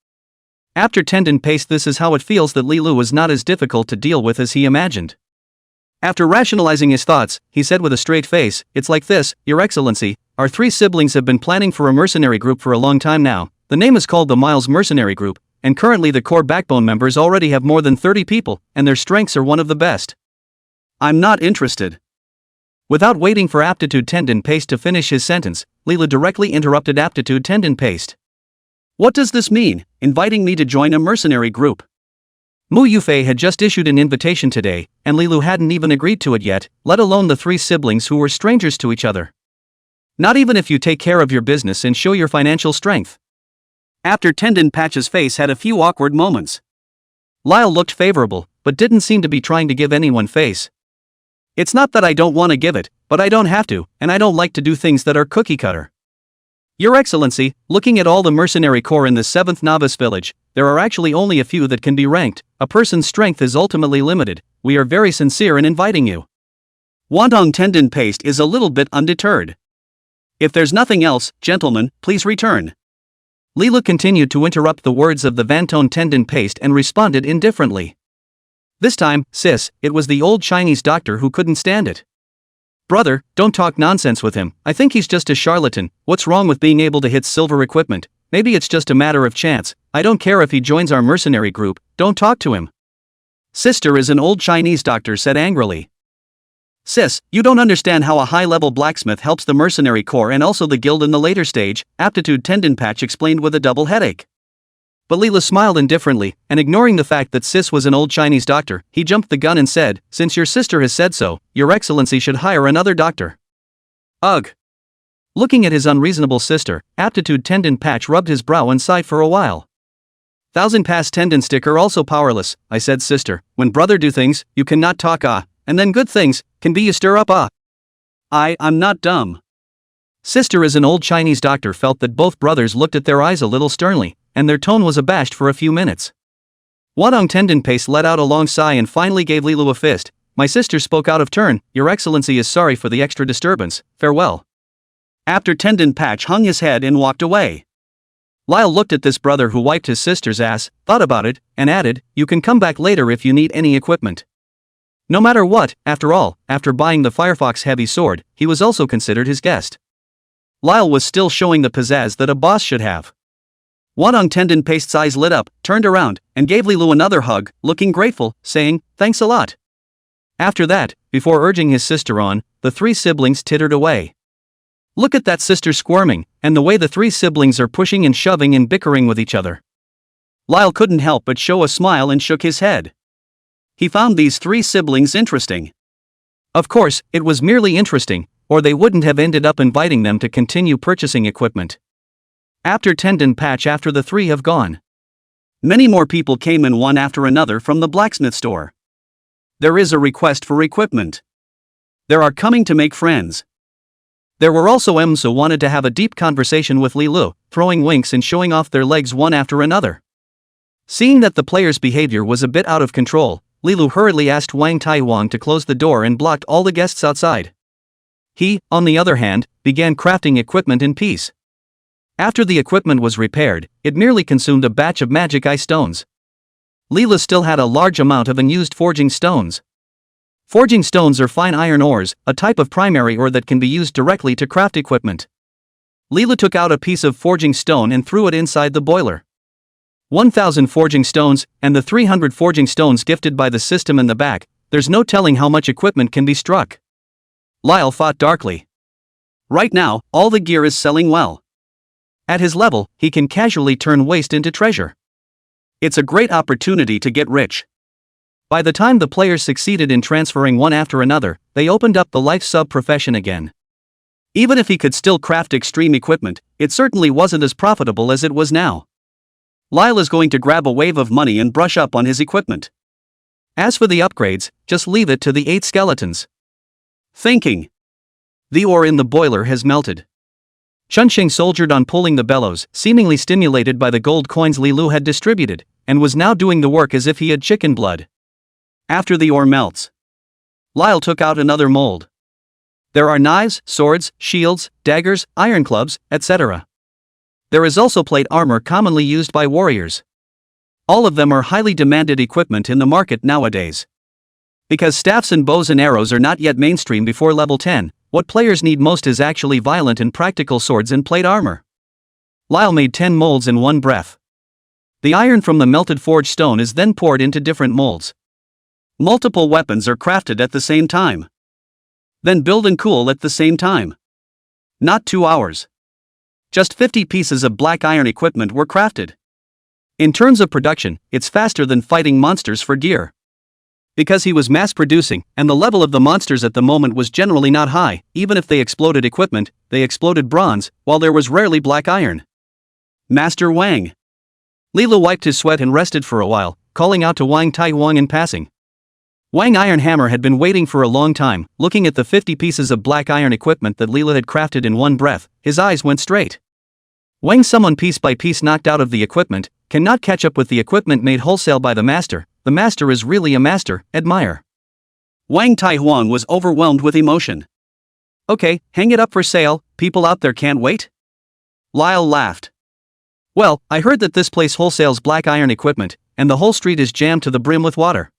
After Tendon Paste, this is how it feels that Li Lu was not as difficult to deal with as he imagined. After rationalizing his thoughts, he said with a straight face, it's like this, Your Excellency, our 3 siblings have been planning for a mercenary group for a long time now, the name is called the Miles Mercenary Group, and currently the core backbone members already have more than 30 people, and their strengths are one of the best. I'm not interested. Without waiting for Aptitude Tendon Paste to finish his sentence, Li Lu directly interrupted Aptitude Tendon Paste. What does this mean, inviting me to join a mercenary group? Mu Yufei had just issued an invitation today, and Li Lu hadn't even agreed to it yet, let alone the 3 siblings who were strangers to each other. Not even if you take care of your business and show your financial strength. After Tendon Patch's face had a few awkward moments. Lyle looked favorable, but didn't seem to be trying to give anyone face. It's not that I don't want to give it, but I don't have to, and I don't like to do things that are cookie cutter. Your Excellency, looking at all the mercenary corps in the 7th Novice Village, there are actually only a few that can be ranked, a person's strength is ultimately limited, we are very sincere in inviting you. Wantong Tendon Paste is a little bit undeterred. If there's nothing else, gentlemen, please return. Li Lu continued to interrupt the words of the Vantone Tendon Paste and responded indifferently. This time, Sis, it was the old Chinese doctor who couldn't stand it. Brother, don't talk nonsense with him, I think he's just a charlatan, what's wrong with being able to hit silver equipment, maybe it's just a matter of chance, I don't care if he joins our mercenary group, don't talk to him. Sister is an old Chinese doctor said angrily. Sis, you don't understand how a high-level blacksmith helps the mercenary corps and also the guild in the later stage, Aptitude Tendon Patch explained with a double headache. But Li Lu smiled indifferently, and ignoring the fact that Sis was an old Chinese doctor, he jumped the gun and said, since your sister has said so, Your Excellency should hire another doctor. Ugh. Looking at his unreasonable sister, Aptitude Tendon Patch rubbed his brow and sighed for a while. Thousand Pass Tendon Sticker also powerless, I said sister, when brother do things, you cannot talk and then good things, can be you stir up I'm not dumb. Sister is an old Chinese doctor felt that both brothers looked at their eyes a little sternly, and their tone was abashed for a few minutes. Wadong Tendon Paste let out a long sigh and finally gave Li Lu a fist. My sister spoke out of turn, Your Excellency is sorry for the extra disturbance, farewell. After Tendon Patch hung his head and walked away. Lyle looked at this brother who wiped his sister's ass, thought about it, and added, you can come back later if you need any equipment. No matter what, after all, after buying the Firefox heavy sword, he was also considered his guest. Lyle was still showing the pizzazz that a boss should have. Wadong Tendon Paste's eyes lit up, turned around, and gave Lilu another hug, looking grateful, saying, "Thanks a lot." After that, before urging his sister on, the three siblings tittered away. Look at that sister squirming, and the way the three siblings are pushing and shoving and bickering with each other. Lyle couldn't help but show a smile and shook his head. He found these three siblings interesting. Of course, it was merely interesting, or they wouldn't have ended up inviting them to continue purchasing equipment. After Tendon Patch, after the three have gone, many more people came in one after another from the blacksmith store. There is a request for equipment. There are coming to make friends. There were also M's who wanted to have a deep conversation with Lilu, throwing winks and showing off their legs one after another. Seeing that the player's behavior was a bit out of control, Lilu hurriedly asked Wang Taiwang to close the door and blocked all the guests outside. He, on the other hand, began crafting equipment in peace. After the equipment was repaired, it merely consumed a batch of magic ice stones. Leela still had a large amount of unused forging stones. Forging stones are fine iron ores, a type of primary ore that can be used directly to craft equipment. Leela took out a piece of forging stone and threw it inside the boiler. 1,000 forging stones, and the 300 forging stones gifted by the system in the back, there's no telling how much equipment can be struck. Lyle thought darkly. Right now, all the gear is selling well. At his level, he can casually turn waste into treasure. It's a great opportunity to get rich. By the time the players succeeded in transferring one after another, they opened up the life sub profession again. Even if he could still craft extreme equipment, it certainly wasn't as profitable as it was now. Lyle is going to grab a wave of money and brush up on his equipment. As for the upgrades, just leave it to the 8 skeletons. Thinking. The ore in the boiler has melted. Chunsheng soldiered on pulling the bellows, seemingly stimulated by the gold coins Lilu had distributed, and was now doing the work as if he had chicken blood. After the ore melts, Lyle took out another mold. There are knives, swords, shields, daggers, iron clubs, etc. There is also plate armor commonly used by warriors. All of them are highly demanded equipment in the market nowadays. Because staffs and bows and arrows are not yet mainstream before level 10, what players need most is actually violent and practical swords and plate armor. Lyle made 10 molds in one breath. The iron from the melted forged stone is then poured into different molds. Multiple weapons are crafted at the same time. Then build and cool at the same time. Not 2 hours. Just 50 pieces of black iron equipment were crafted. In terms of production, it's faster than fighting monsters for gear. Because he was mass producing, and the level of the monsters at the moment was generally not high, even if they exploded equipment, they exploded bronze, while there was rarely black iron. Master Wang. Lila wiped his sweat and rested for a while, calling out to Wang Taiwang in passing. Wang Iron Hammer had been waiting for a long time, looking at the 50 pieces of black iron equipment that Lila had crafted in one breath. His eyes went straight. Wang, someone piece by piece knocked out of the equipment, cannot catch up with the equipment made wholesale by the master. The master is really a master, admire. Wang Taihuang was overwhelmed with emotion. Okay, hang it up for sale, people out there can't wait? Lyle laughed. Well, I heard that this place wholesales black iron equipment, and the whole street is jammed to the brim with water.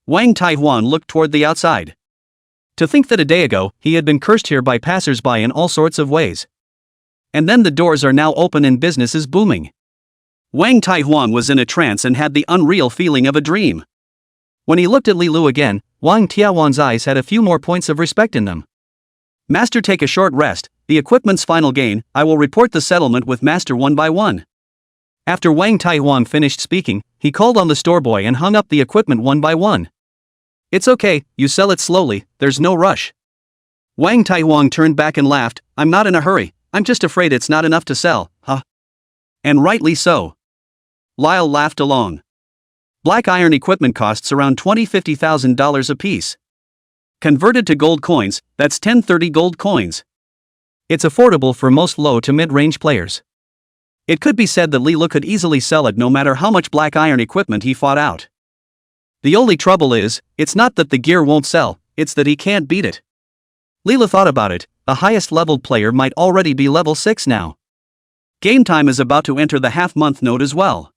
Wang Taihuan looked toward the outside. To think that a day ago, he had been cursed here by passers-by in all sorts of ways. And then the doors are now open and business is booming. Wang Taihuan was in a trance and had the unreal feeling of a dream. When he looked at Li Lu again, Wang Tiawan's eyes had a few more points of respect in them. Master, take a short rest, the equipment's final gain, I will report the settlement with Master one by one. After Wang Taihuan finished speaking, he called on the store boy and hung up the equipment one by one. It's okay, you sell it slowly, there's no rush. Wang Taihuan turned back and laughed, I'm not in a hurry, I'm just afraid it's not enough to sell, huh? And rightly so. Lyle laughed along. Black iron equipment costs around $20,000–$50,000 apiece. Converted to gold coins, that's 10–30 gold coins. It's affordable for most low to mid-range players. It could be said that Li Lu could easily sell it no matter how much black iron equipment he fought out. The only trouble is, it's not that the gear won't sell, it's that he can't beat it. Li Lu thought about it, the highest leveled player might already be level 6 now. Game time is about to enter the half-month node as well.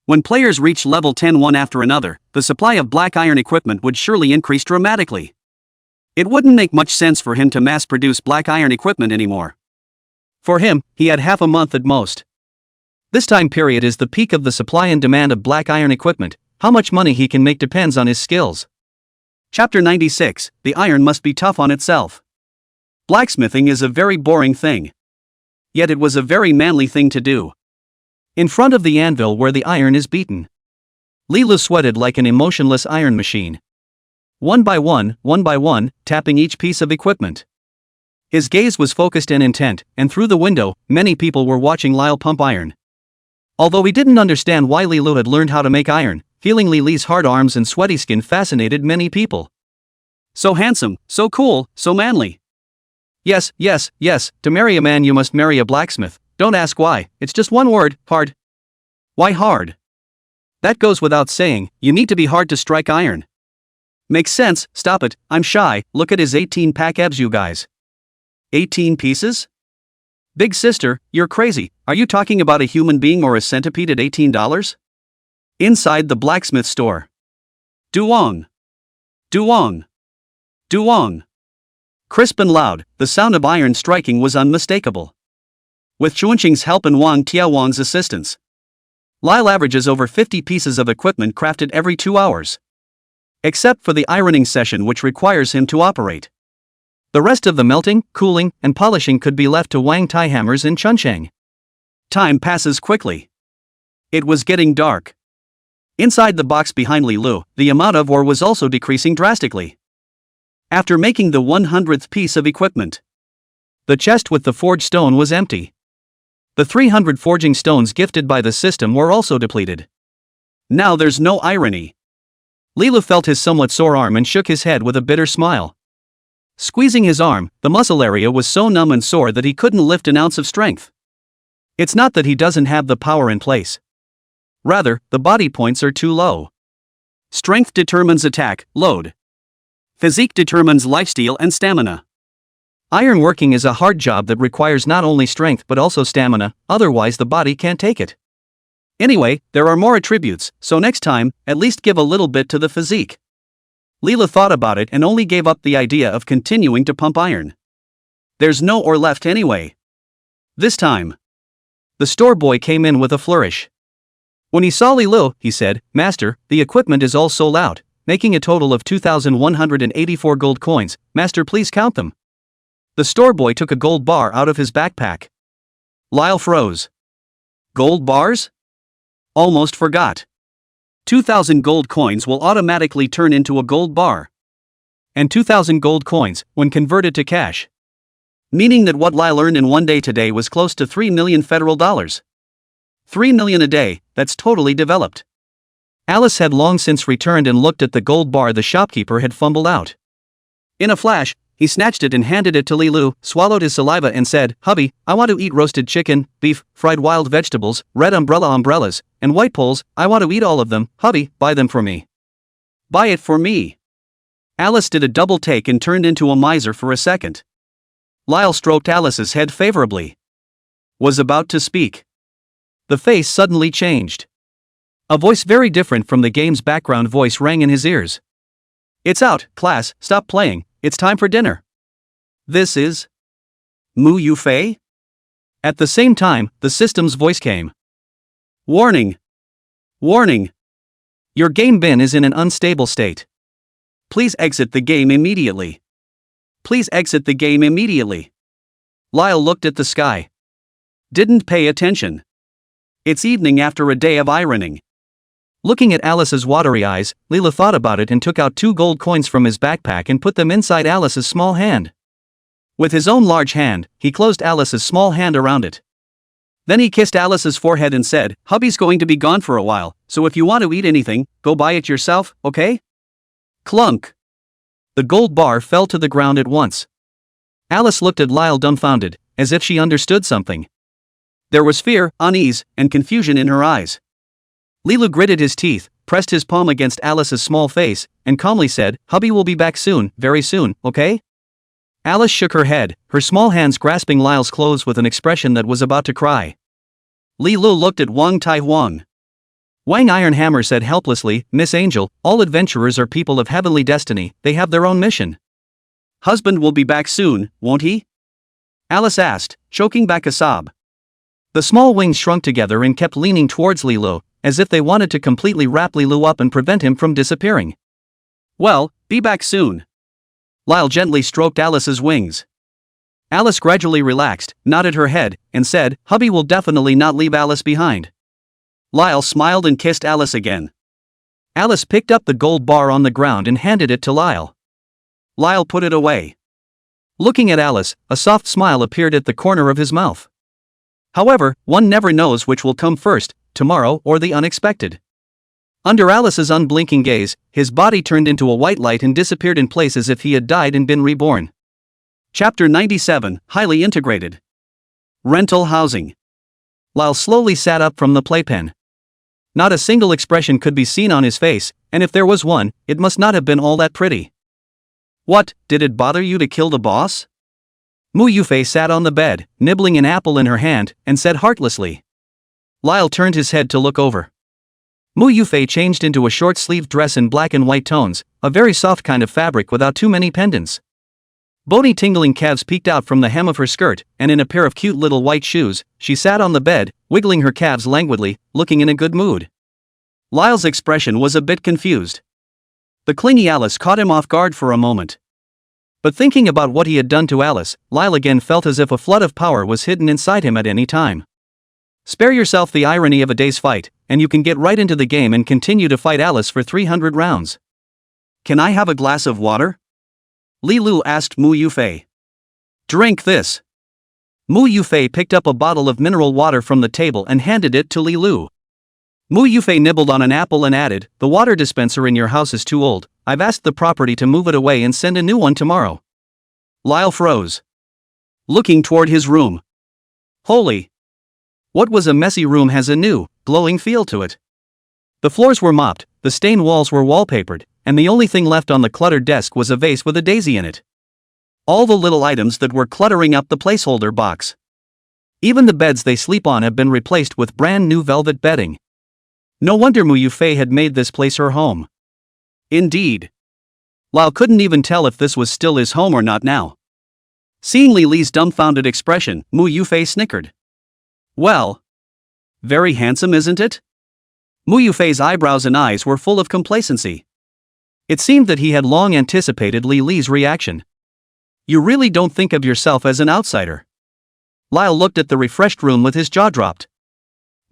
When players reach level 10 one after another, the supply of black iron equipment would surely increase dramatically. It wouldn't make much sense for him to mass-produce black iron equipment anymore. For him, he had half a month at most. This time period is the peak of the supply and demand of black iron equipment. How much money he can make depends on his skills. Chapter 96, The Iron Must Be Tough on Itself. Blacksmithing is a very boring thing. Yet it was a very manly thing to do. In front of the anvil where the iron is beaten, Lilu sweated like an emotionless iron machine. One by one, tapping each piece of equipment. His gaze was focused and intent, and through the window, many people were watching Lyle pump iron. Although he didn't understand why Lilu had learned how to make iron, feeling Lily's hard arms and sweaty skin fascinated many people. So handsome, so cool, so manly. Yes, to marry a man you must marry a blacksmith. Don't ask why, it's just one word, hard. Why hard? That goes without saying, you need to be hard to strike iron. Makes sense, stop it, I'm shy, look at his 18-pack abs you guys. 18 pieces? Big sister, you're crazy, are you talking about a human being or a centipede at $18? Inside the blacksmith store. Duong. Crisp and loud, the sound of iron striking was unmistakable. With Chuanqing's help and Wang Tiaowang's assistance, Lyle averages over 50 pieces of equipment crafted every 2 hours. Except for the ironing session which requires him to operate. The rest of the melting, cooling, and polishing could be left to Wang Tai hammers in Chuncheng. Time passes quickly. It was getting dark. Inside the box behind Li Lu, the amount of ore was also decreasing drastically. After making the 100th piece of equipment, the chest with the forged stone was empty. The 300 forging stones gifted by the system were also depleted. Now there's no irony. Lilu felt his somewhat sore arm and shook his head with a bitter smile. Squeezing his arm, the muscle area was so numb and sore that he couldn't lift an ounce of strength. It's not that he doesn't have the power in place. Rather, the body points are too low. Strength determines attack, load. Physique determines lifesteal and stamina. Ironworking is a hard job that requires not only strength but also stamina, otherwise the body can't take it. Anyway, there are more attributes, so next time, at least give a little bit to the physique. Leela thought about it and only gave up the idea of continuing to pump iron. There's no ore left anyway. This time, the store boy came in with a flourish. When he saw Lilu, he said, "Master, the equipment is all sold out, making a total of 2,184 gold coins. Master, please count them." The store boy took a gold bar out of his backpack. Lyle froze. Gold bars? Almost forgot. 2,000 gold coins will automatically turn into a gold bar. And 2,000 gold coins, when converted to cash. Meaning that what Lyle earned in one day today was close to 3 million federal dollars. 3 million a day, that's totally developed. Alice had long since returned and looked at the gold bar the shopkeeper had fumbled out. In a flash, he snatched it and handed it to Lilu, swallowed his saliva and said, "Hubby, I want to eat roasted chicken, beef, fried wild vegetables, red umbrellas, and white poles. I want to eat all of them. Hubby, buy them for me." Buy it for me. Alice did a double take and turned into a miser for a second. Lyle stroked Alice's head favorably. Was about to speak. The face suddenly changed. A voice very different from the game's background voice rang in his ears. "It's out, class, stop playing, it's time for dinner." This is Mu Yufei? At the same time, the system's voice came. Warning! Warning! Your game bin is in an unstable state. Please exit the game immediately. Please exit the game immediately. Lyle looked at the sky. Didn't pay attention. It's evening after a day of ironing. Looking at Alice's watery eyes, Leela thought about it and took out 2 gold coins from his backpack and put them inside Alice's small hand. With his own large hand, he closed Alice's small hand around it. Then he kissed Alice's forehead and said, "Hubby's going to be gone for a while, so if you want to eat anything, go buy it yourself, okay?" Clunk! The gold bar fell to the ground at once. Alice looked at Lyle dumbfounded, as if she understood something. There was fear, unease, and confusion in her eyes. Lilu gritted his teeth, pressed his palm against Alice's small face, and calmly said, "Hubby will be back soon, very soon, okay?" Alice shook her head, her small hands grasping Lyle's clothes with an expression that was about to cry. Lilu looked at Wang Tai Huang. Wang Ironhammer said helplessly, "Miss Angel, all adventurers are people of heavenly destiny, they have their own mission. Husband will be back soon, won't he?" Alice asked, choking back a sob. The small wings shrunk together and kept leaning towards Lilu, as if they wanted to completely wrap Lilu up and prevent him from disappearing. Well, be back soon. Lyle gently stroked Alice's wings. Alice gradually relaxed, nodded her head, and said, hubby will definitely not leave Alice behind. Lyle smiled and kissed Alice again. Alice picked up the gold bar on the ground and handed it to Lyle. Lyle put it away. Looking at Alice, a soft smile appeared at the corner of his mouth. However, one never knows which will come first, tomorrow or the unexpected. Under Alice's unblinking gaze, his body turned into a white light and disappeared in place as if he had died and been reborn. Chapter 97, Highly Integrated. Rental Housing. Lyle slowly sat up from the playpen. Not a single expression could be seen on his face, and if there was one, it must not have been all that pretty. What, did it bother you to kill the boss? Mu Yufei sat on the bed, nibbling an apple in her hand, and said heartlessly. Lyle turned his head to look over. Mu Yufei changed into a short-sleeved dress in black and white tones, a very soft kind of fabric without too many pendants. Bony tingling calves peeked out from the hem of her skirt, and in a pair of cute little white shoes, she sat on the bed, wiggling her calves languidly, looking in a good mood. Lyle's expression was a bit confused. The clingy Alice caught him off guard for a moment. But thinking about what he had done to Alice, Lyle again felt as if a flood of power was hidden inside him at any time. Spare yourself the irony of a day's fight, and you can get right into the game and continue to fight Alice for 300 rounds. Can I have a glass of water? Li Lu asked Mu Yufei. Drink this. Mu Yufei picked up a bottle of mineral water from the table and handed it to Li Lu. Mu Yufei nibbled on an apple and added, the water dispenser in your house is too old, I've asked the property to move it away and send a new one tomorrow. Lyle froze. Looking toward his room. Holy! What was a messy room has a new, glowing feel to it. The floors were mopped, the stained walls were wallpapered, and the only thing left on the cluttered desk was a vase with a daisy in it. All the little items that were cluttering up the placeholder box. Even the beds they sleep on have been replaced with brand new velvet bedding. No wonder Mu Yufei had made this place her home. Indeed. Lyle couldn't even tell if this was still his home or not now. Seeing Li Li's dumbfounded expression, Mu Yufei snickered. Well. Very handsome, isn't it? Mu Yufei's eyebrows and eyes were full of complacency. It seemed that he had long anticipated Li Li's reaction. You really don't think of yourself as an outsider. Lyle looked at the refreshed room with his jaw dropped.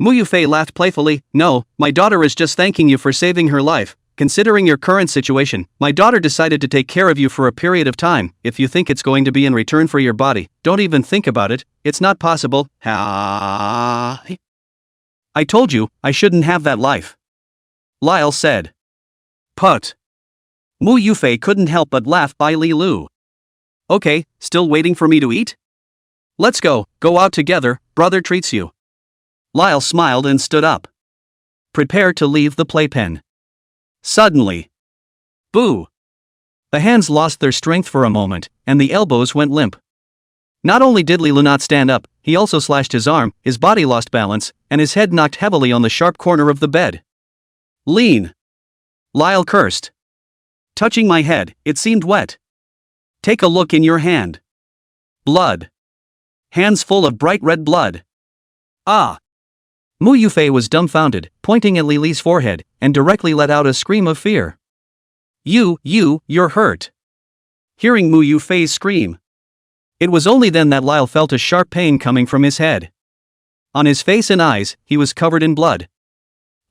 Mu Yufei laughed playfully, no, my daughter is just thanking you for saving her life. Considering your current situation, my daughter decided to take care of you for a period of time. If you think it's going to be in return for your body, don't even think about it, it's not possible. I told you, I shouldn't have that life. Lyle said. Put. Mu Yufei couldn't help but laugh by Li Lu. Okay, still waiting for me to eat? Let's go out together, brother treats you. Lyle smiled and stood up. Prepare to leave the playpen. Suddenly. Boo! The hands lost their strength for a moment, and the elbows went limp. Not only did Li Lu not stand up, he also slashed his arm, his body lost balance, and his head knocked heavily on the sharp corner of the bed. Lean! Lyle cursed. Touching my head, it seemed wet. Take a look in your hand. Blood. Hands full of bright red blood. Ah! Mu Yufei was dumbfounded, pointing at Li Li's forehead, and directly let out a scream of fear. You're hurt. Hearing Mu Yufei's scream. It was only then that Lyle felt a sharp pain coming from his head. On his face and eyes, he was covered in blood.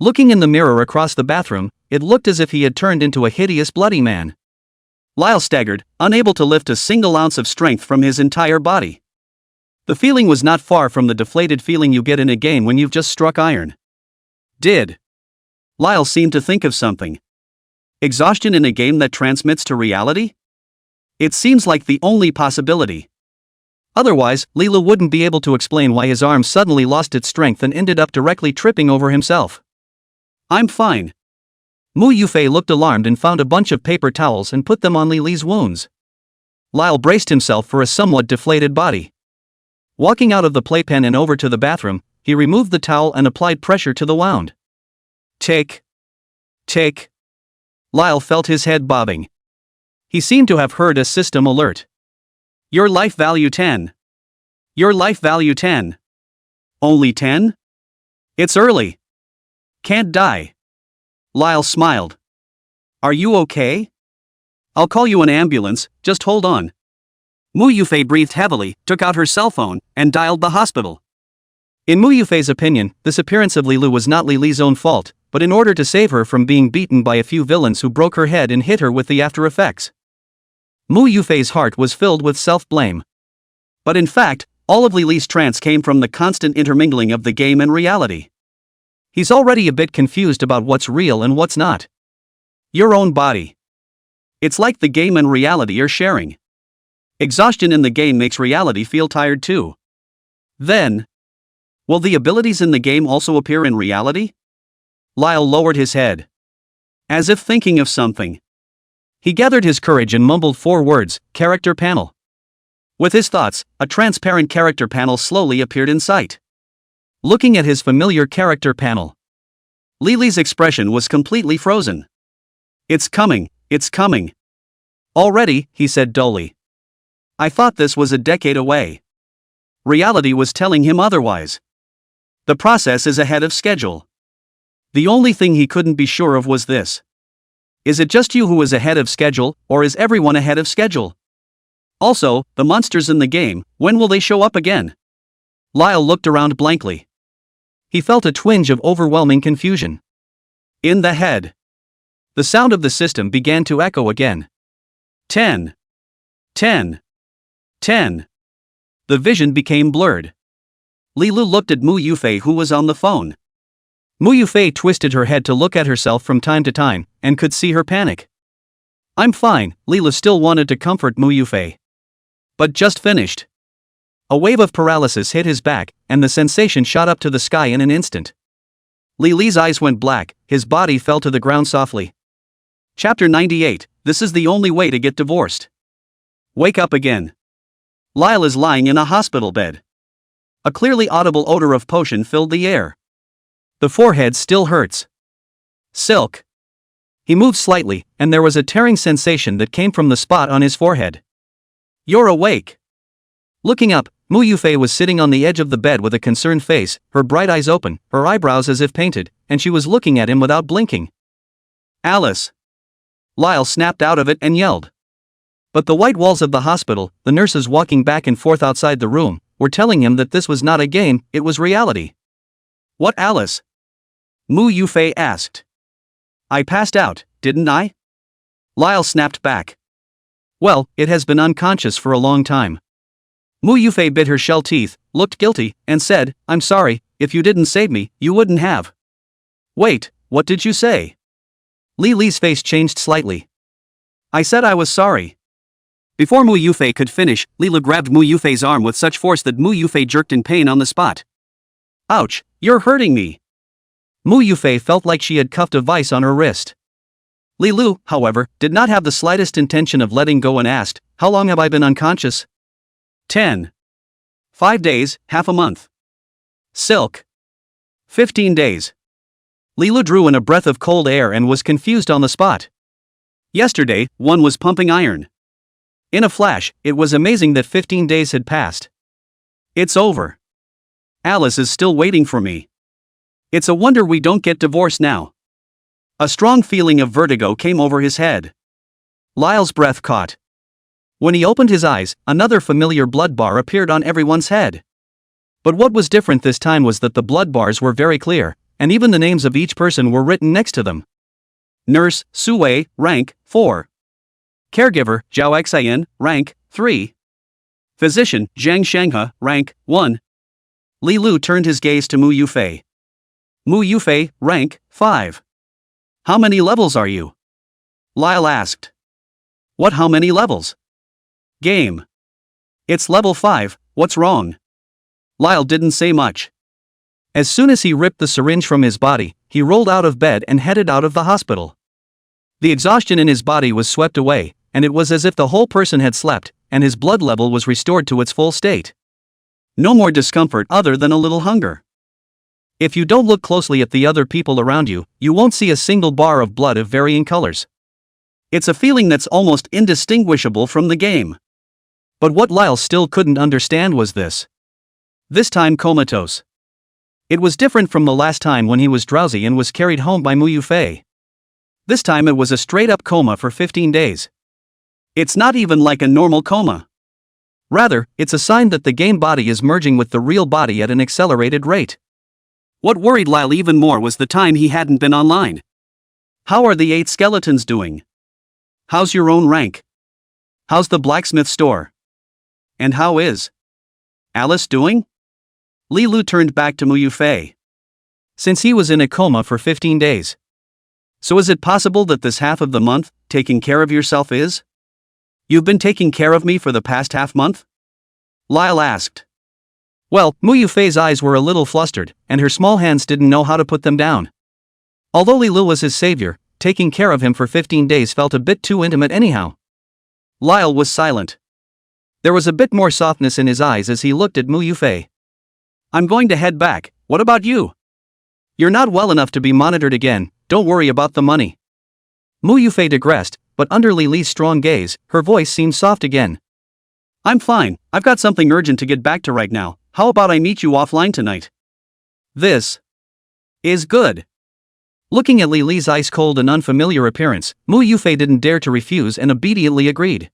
Looking in the mirror across the bathroom, it looked as if he had turned into a hideous bloody man. Lyle staggered, unable to lift a single ounce of strength from his entire body. The feeling was not far from the deflated feeling you get in a game when you've just struck iron. Lyle seemed to think of something. Exhaustion in a game that transmits to reality? It seems like the only possibility. Otherwise, Li Lu wouldn't be able to explain why his arm suddenly lost its strength and ended up directly tripping over himself. I'm fine. Mu Yufei looked alarmed and found a bunch of paper towels and put them on Li Li's wounds. Lyle braced himself for a somewhat deflated body. Walking out of the playpen and over to the bathroom, he removed the towel and applied pressure to the wound. Take. Lyle felt his head bobbing. He seemed to have heard a system alert. Your life value 10. Your life value 10. Only 10? It's early. Can't die. Lyle smiled. Are you okay? I'll call you an ambulance, just hold on. Mu Yufei breathed heavily, took out her cell phone, and dialed the hospital. In Mu Yufei's opinion, this appearance of Li Lu was not Li Li's own fault, but in order to save her from being beaten by a few villains who broke her head and hit her with the after effects. Mu Yufei's heart was filled with self-blame. But in fact, all of Li Li's trance came from the constant intermingling of the game and reality. He's already a bit confused about what's real and what's not. Your own body. It's like the game and reality are sharing. Exhaustion in the game makes reality feel tired too. Then, will the abilities in the game also appear in reality? Lyle lowered his head. As if thinking of something. He gathered his courage and mumbled 4 words, character panel. With his thoughts, a transparent character panel slowly appeared in sight. Looking at his familiar character panel, Li Li's expression was completely frozen. It's coming, it's coming. Already, he said dully. I thought this was a decade away. Reality was telling him otherwise. The process is ahead of schedule. The only thing he couldn't be sure of was this. Is it just you who is ahead of schedule, or is everyone ahead of schedule? Also, the monsters in the game, when will they show up again? Lyle looked around blankly. He felt a twinge of overwhelming confusion. In the head. The sound of the system began to echo again. 10. 10. 10. The vision became blurred. Li Lu looked at Mu Yufei who was on the phone. Mu Yufei twisted her head to look at herself from time to time, and could see her panic. I'm fine, Li Lu still wanted to comfort Mu Yufei. But just finished. A wave of paralysis hit his back, and the sensation shot up to the sky in an instant. Li Li's eyes went black, his body fell to the ground softly. Chapter 98, This is the only way to get divorced. Wake up again. Lyle is lying in a hospital bed. A clearly audible odor of potion filled the air. The forehead still hurts. Silk. He moved slightly, and there was a tearing sensation that came from the spot on his forehead. You're awake. Looking up, Mu Yufei was sitting on the edge of the bed with a concerned face, her bright eyes open, her eyebrows as if painted, and she was looking at him without blinking. Alice. Lyle snapped out of it and yelled. But the white walls of the hospital, the nurses walking back and forth outside the room, were telling him that this was not a game, it was reality. What Alice? Mu Yufei asked. I passed out, didn't I? Lyle snapped back. Well, it has been unconscious for a long time. Mu Yufei bit her shell teeth, looked guilty, and said, I'm sorry, if you didn't save me, you wouldn't have. Wait, what did you say? Li Li's face changed slightly. I said I was sorry. Before Mu Yufei could finish, Li Lu grabbed Mu Yufei's arm with such force that Mu Yufei jerked in pain on the spot. Ouch, you're hurting me. Mu Yufei felt like she had cuffed a vice on her wrist. Li Lu, however, did not have the slightest intention of letting go and asked, How long have I been unconscious? 10. 5 days, half a month. Silk. 15 days. Li Lu drew in a breath of cold air and was confused on the spot. Yesterday, one was pumping iron. In a flash, it was amazing that 15 days had passed. It's over. Alice is still waiting for me. It's a wonder we don't get divorced now. A strong feeling of vertigo came over his head. Lyle's breath caught. When he opened his eyes, another familiar blood bar appeared on everyone's head. But what was different this time was that the blood bars were very clear, and even the names of each person were written next to them. Nurse, Sue, rank, 4. Caregiver, Zhao Xian, rank, 3. Physician, Zhang Shanghe, rank, 1. Li Lu turned his gaze to Mu Yufei. Mu Yufei, rank, 5. How many levels are you? Lyle asked. What how many levels? Game. It's level 5, what's wrong? Lyle didn't say much. As soon as he ripped the syringe from his body, he rolled out of bed and headed out of the hospital. The exhaustion in his body was swept away, and it was as if the whole person had slept, and his blood level was restored to its full state. No more discomfort other than a little hunger. If you don't look closely at the other people around you, you won't see a single bar of blood of varying colors. It's a feeling that's almost indistinguishable from the game. But what Lyle still couldn't understand was this. This time comatose. It was different from the last time when he was drowsy and was carried home by Mu Yufei. This time it was a straight-up coma for 15 days. It's not even like a normal coma. Rather, it's a sign that the game body is merging with the real body at an accelerated rate. What worried Lyle even more was the time he hadn't been online. How are the 8 skeletons doing? How's your own rank? How's the blacksmith store? And how is Alice doing? Li Lu turned back to Mu Yufei. Since he was in a coma for 15 days. So is it possible that this half of the month, taking care of yourself is? You've been taking care of me for the past half month? Lyle asked. Well, Mu Yufei's eyes were a little flustered, and her small hands didn't know how to put them down. Although Li Lu was his savior, taking care of him for 15 days felt a bit too intimate anyhow. Lyle was silent. There was a bit more softness in his eyes as he looked at Mu Yufei. I'm going to head back, what about you? You're not well enough to be monitored again, don't worry about the money. Mu Yufei digressed, but under Li Li's strong gaze, her voice seemed soft again. I'm fine, I've got something urgent to get back to right now, how about I meet you offline tonight? This is good. Looking at Li Li's ice-cold and unfamiliar appearance, Mu Yufei didn't dare to refuse and obediently agreed.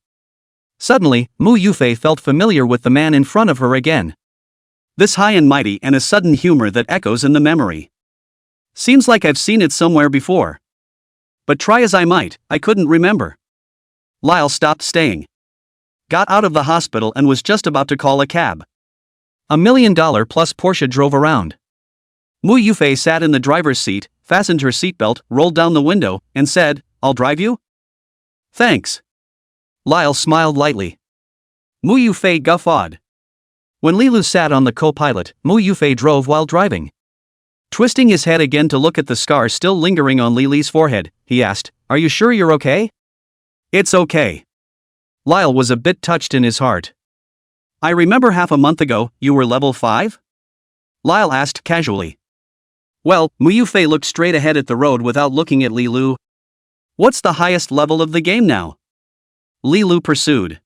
Suddenly, Mu Yufei felt familiar with the man in front of her again. This high and mighty and a sudden humor that echoes in the memory. Seems like I've seen it somewhere before. But try as I might, I couldn't remember. Lyle stopped staying. Got out of the hospital and was just about to call a cab. $1 million plus Porsche drove around. Mu Yufei sat in the driver's seat, fastened her seatbelt, rolled down the window, and said, I'll drive you? Thanks. Lyle smiled lightly. Mu Yufei guffawed. When Li Lu sat on the co-pilot, Mu Yufei drove while driving. Twisting his head again to look at the scar still lingering on Li Li's forehead, he asked, Are you sure you're okay? It's okay. Lyle was a bit touched in his heart. I remember half a month ago, you were level 5? Lyle asked casually. Well, Mu Yufei looked straight ahead at the road without looking at Li Lu. What's the highest level of the game now? Li Lu pursued.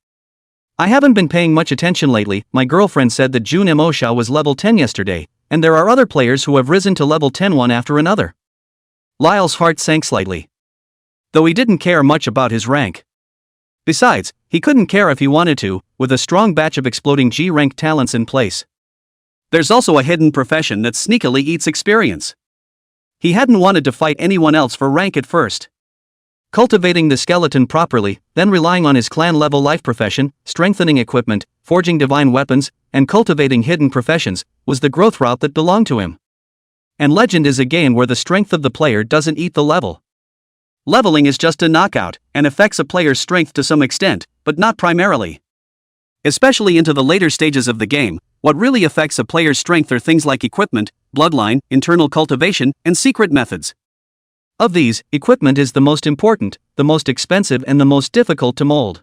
I haven't been paying much attention lately, my girlfriend said that Jun Mo was level 10 yesterday, and there are other players who have risen to level 10 one after another. Lyle's heart sank slightly. Though he didn't care much about his rank. Besides, he couldn't care if he wanted to, with a strong batch of exploding G-rank talents in place. There's also a hidden profession that sneakily eats experience. He hadn't wanted to fight anyone else for rank at first. Cultivating the skeleton properly, then relying on his clan-level life profession, strengthening equipment, forging divine weapons, and cultivating hidden professions, was the growth route that belonged to him. And Legend is a game where the strength of the player doesn't eat the level. Leveling is just a knockout, and affects a player's strength to some extent, but not primarily. Especially into the later stages of the game, what really affects a player's strength are things like equipment, bloodline, internal cultivation, and secret methods. Of these, equipment is the most important, the most expensive and the most difficult to mold.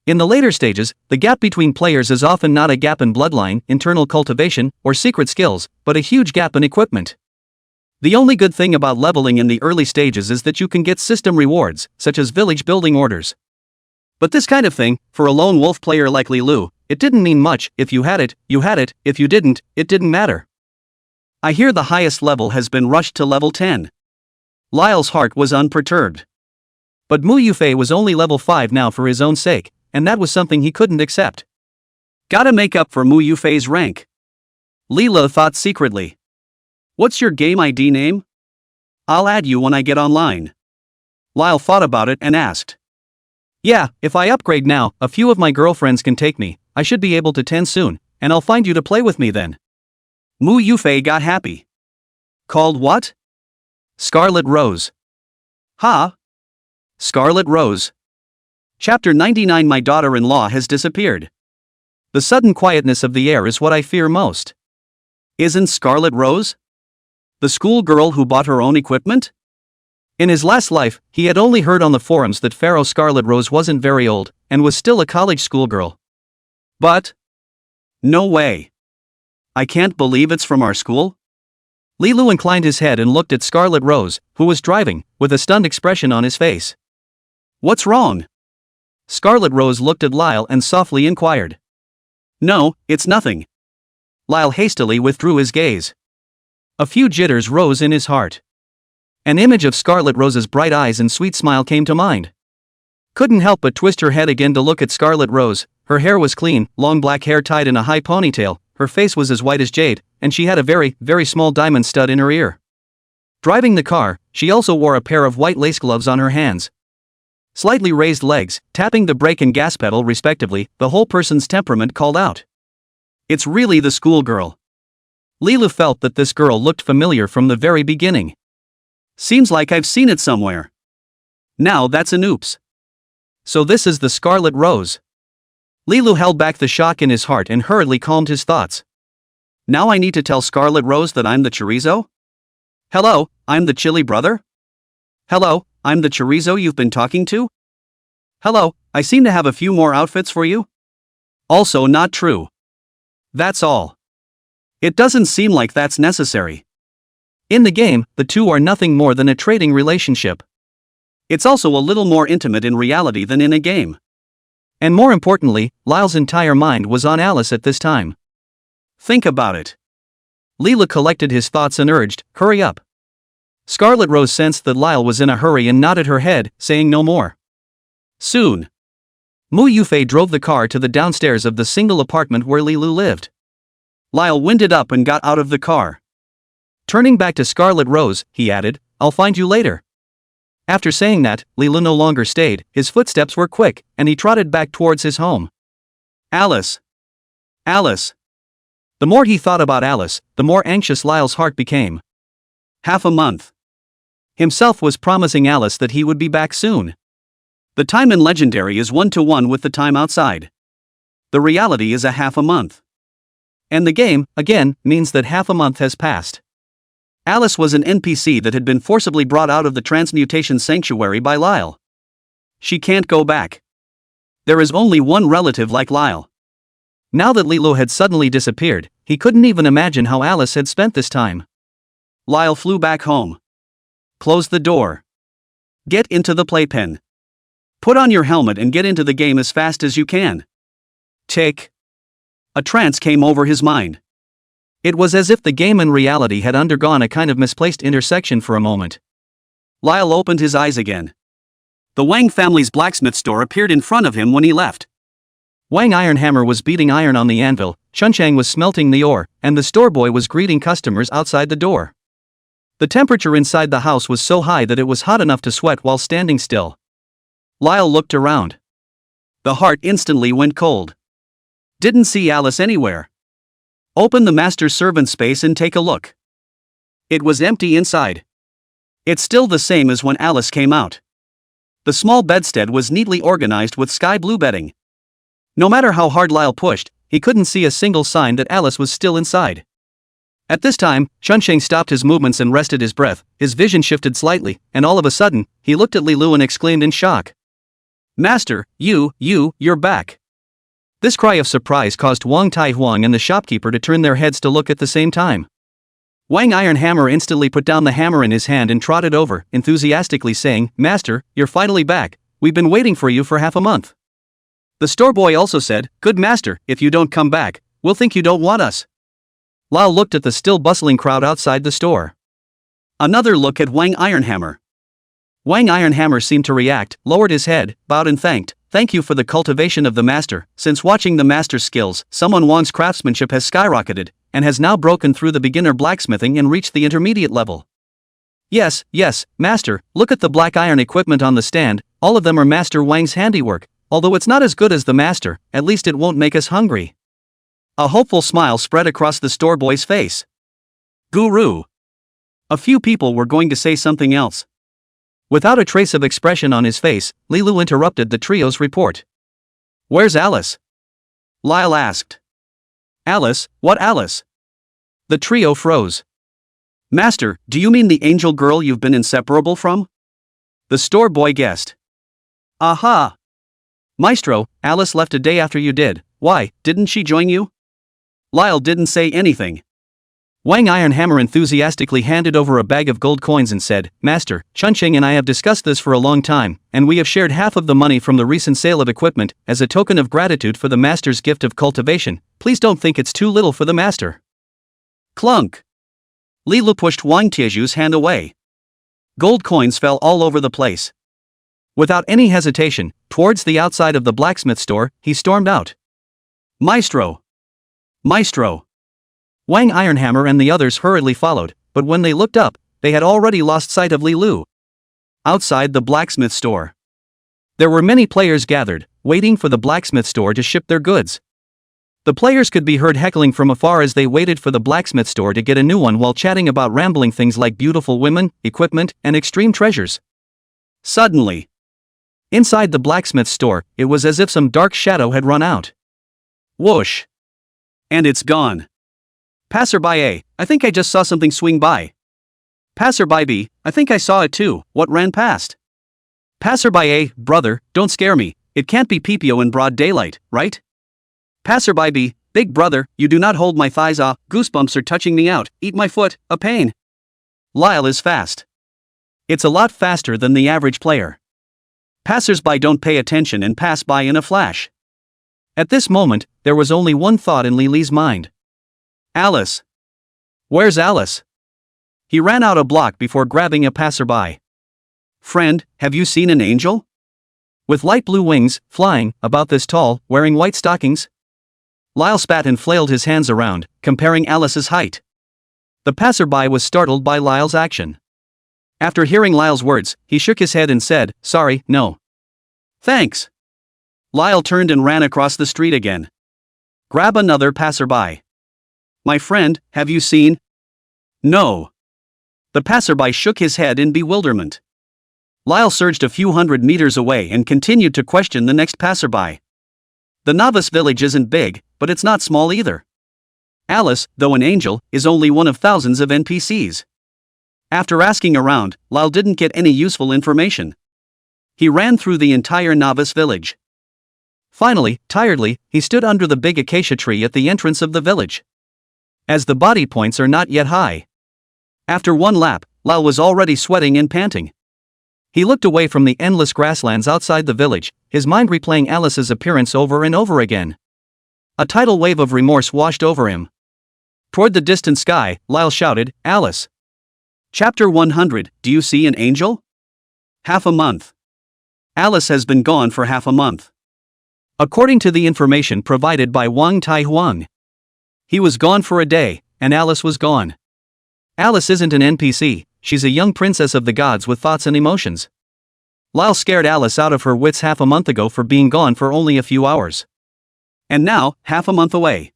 In the later stages, the gap between players is often not a gap in bloodline, internal cultivation, or secret skills, but a huge gap in equipment. The only good thing about leveling in the early stages is that you can get system rewards, such as village building orders. But this kind of thing, for a lone wolf player like Li Lu, it didn't mean much. If you had it, you had it, if you didn't, it didn't matter. I hear the highest level has been rushed to level 10. Lyle's heart was unperturbed. But Mu Yufei was only level 5 now for his own sake, and that was something he couldn't accept. Gotta make up for Mu Yufei's rank. Li Lu thought secretly. What's your game ID name? I'll add you when I get online. Lyle thought about it and asked. Yeah, if I upgrade now, a few of my girlfriends can take me, I should be able to 10 soon, and I'll find you to play with me then. Mu Yufei got happy. Called what? Scarlet Rose. Huh? Scarlet Rose. Chapter 99. My daughter-in-law has disappeared. The sudden quietness of the air is what I fear most. Isn't Scarlet Rose the schoolgirl who bought her own equipment? In his last life, he had only heard on the forums that Pharaoh Scarlet Rose wasn't very old, and was still a college schoolgirl. But no way. I can't believe it's from our school. Li Lu inclined his head and looked at Scarlet Rose, who was driving, with a stunned expression on his face. What's wrong? Scarlet Rose looked at Lyle and softly inquired. No, it's nothing. Lyle hastily withdrew his gaze. A few jitters rose in his heart. An image of Scarlet Rose's bright eyes and sweet smile came to mind. Couldn't help but twist her head again to look at Scarlet Rose. Her hair was clean, long black hair tied in a high ponytail, her face was as white as jade, and she had a very, very small diamond stud in her ear. Driving the car, she also wore a pair of white lace gloves on her hands. Slightly raised legs, tapping the brake and gas pedal respectively, the whole person's temperament called out. It's really the schoolgirl. Lilu felt that this girl looked familiar from the very beginning. Seems like I've seen it somewhere. Now that's an oops. So this is the Scarlet Rose. Lilu held back the shock in his heart and hurriedly calmed his thoughts. Now I need to tell Scarlet Rose that I'm the chorizo? Hello, I'm the chili brother? Hello, I'm the chorizo you've been talking to? Hello, I seem to have a few more outfits for you? Also not true. That's all. It doesn't seem like that's necessary. In the game, the two are nothing more than a trading relationship. It's also a little more intimate in reality than in a game. And more importantly, Lyle's entire mind was on Alice at this time. Think about it. Leela collected his thoughts and urged, hurry up. Scarlet Rose sensed that Lyle was in a hurry and nodded her head, saying no more. Soon. Mu Yufei drove the car to the downstairs of the single apartment where Lilu lived. Lyle winded up and got out of the car. Turning back to Scarlet Rose, he added, I'll find you later. After saying that, Lilu no longer stayed, his footsteps were quick, and he trotted back towards his home. Alice. Alice. The more he thought about Alice, the more anxious Lyle's heart became. Half a month. Himself was promising Alice that he would be back soon. The time in Legendary is 1-to-1 with the time outside. The reality is a half a month. And the game, again, means that half a month has passed. Alice was an NPC that had been forcibly brought out of the transmutation sanctuary by Lyle. She can't go back. There is only one relative like Lyle. Now that Lilu had suddenly disappeared, he couldn't even imagine how Alice had spent this time. Lyle flew back home. Close the door. Get into the playpen. Put on your helmet and get into the game as fast as you can. Take. A trance came over his mind. It was as if the game and reality had undergone a kind of misplaced intersection for a moment. Lyle opened his eyes again. The Wang family's blacksmith store appeared in front of him when he left. Wang Ironhammer was beating iron on the anvil, Chunchang was smelting the ore, and the store boy was greeting customers outside the door. The temperature inside the house was so high that it was hot enough to sweat while standing still. Lyle looked around. The heart instantly went cold. Didn't see Alice anywhere. Open the master servant space and take a look. It was empty inside. It's still the same as when Alice came out. The small bedstead was neatly organized with sky blue bedding. No matter how hard Lyle pushed, he couldn't see a single sign that Alice was still inside. At this time, Chuncheng stopped his movements and rested his breath, his vision shifted slightly, and all of a sudden, he looked at Lilu and exclaimed in shock. Master, you're back. This cry of surprise caused Wang Tai Huang and the shopkeeper to turn their heads to look at the same time. Wang Ironhammer instantly put down the hammer in his hand and trotted over, enthusiastically saying, Master, you're finally back, we've been waiting for you for half a month. The store boy also said, Good master, if you don't come back, we'll think you don't want us. Lyle looked at the still bustling crowd outside the store. Another look at Wang Ironhammer. Wang Ironhammer seemed to react, lowered his head, bowed and thanked, Thank you for the cultivation of the master. Since watching the master's skills, someone Wang's craftsmanship has skyrocketed, and has now broken through the beginner blacksmithing and reached the intermediate level. Yes, master, look at the black iron equipment on the stand, all of them are Master Wang's handiwork, although it's not as good as the master, at least it won't make us hungry. A hopeful smile spread across the store boy's face. Guru. A few people were going to say something else. Without a trace of expression on his face, Lilu interrupted the trio's report. Where's Alice? Lyle asked. Alice, what Alice? The trio froze. Master, do you mean the angel girl you've been inseparable from? The store boy guessed. Aha! Maestro, Alice left a day after you did, why, didn't she join you? Lyle didn't say anything. Wang Ironhammer enthusiastically handed over a bag of gold coins and said, "Master, Chunqing and I have discussed this for a long time, and we have shared half of the money from the recent sale of equipment as a token of gratitude for the master's gift of cultivation. Please don't think it's too little for the master." Clunk! Li Lu pushed Wang Tieju's hand away. Gold coins fell all over the place. Without any hesitation, towards the outside of the blacksmith store, he stormed out. "Maestro! Maestro!" Wang Ironhammer and the others hurriedly followed, but when they looked up, they had already lost sight of Li Lu. Outside the blacksmith store, there were many players gathered, waiting for the blacksmith store to ship their goods. The players could be heard heckling from afar as they waited for the blacksmith store to get a new one while chatting about rambling things like beautiful women, equipment, and extreme treasures. Suddenly, inside the blacksmith store, it was as if some dark shadow had run out. Whoosh! And it's gone. Passerby A, I think I just saw something swing by. Passerby B, I think I saw it too, what ran past? Passerby A, brother, don't scare me, it can't be Pipio in broad daylight, right? Passerby B, big brother, you do not hold my thighs ah, goosebumps are touching me out, eat my foot, a pain. Lyle is fast. It's a lot faster than the average player. Passersby don't pay attention and pass by in a flash. At this moment, there was only one thought in Lily's mind. Alice. Where's Alice? He ran out a block before grabbing a passerby. Friend, have you seen an angel? With light blue wings, flying, about this tall, wearing white stockings? Lyle spat and flailed his hands around, comparing Alice's height. The passerby was startled by Lyle's action. After hearing Lyle's words, he shook his head and said, "Sorry, no. Thanks." Lyle turned and ran across the street again. Grab another passerby. My friend, have you seen? No. The passerby shook his head in bewilderment. Lyle surged a few hundred meters away and continued to question the next passerby. The novice village isn't big, but it's not small either. Alice, though an angel, is only one of thousands of NPCs. After asking around, Lyle didn't get any useful information. He ran through the entire novice village. Finally, tiredly, he stood under the big acacia tree at the entrance of the village. As the body points are not yet high. After one lap, Lyle was already sweating and panting. He looked away from the endless grasslands outside the village, his mind replaying Alice's appearance over and over again. A tidal wave of remorse washed over him. Toward the distant sky, Lyle shouted, "Alice! Chapter 100, do you see an angel?" Half a month. Alice has been gone for half a month. According to the information provided by Wang Tai Huang, he was gone for a day, and Alice was gone. Alice isn't an NPC, she's a young princess of the gods with thoughts and emotions. Lyle scared Alice out of her wits half a month ago for being gone for only a few hours. And now, half a month away.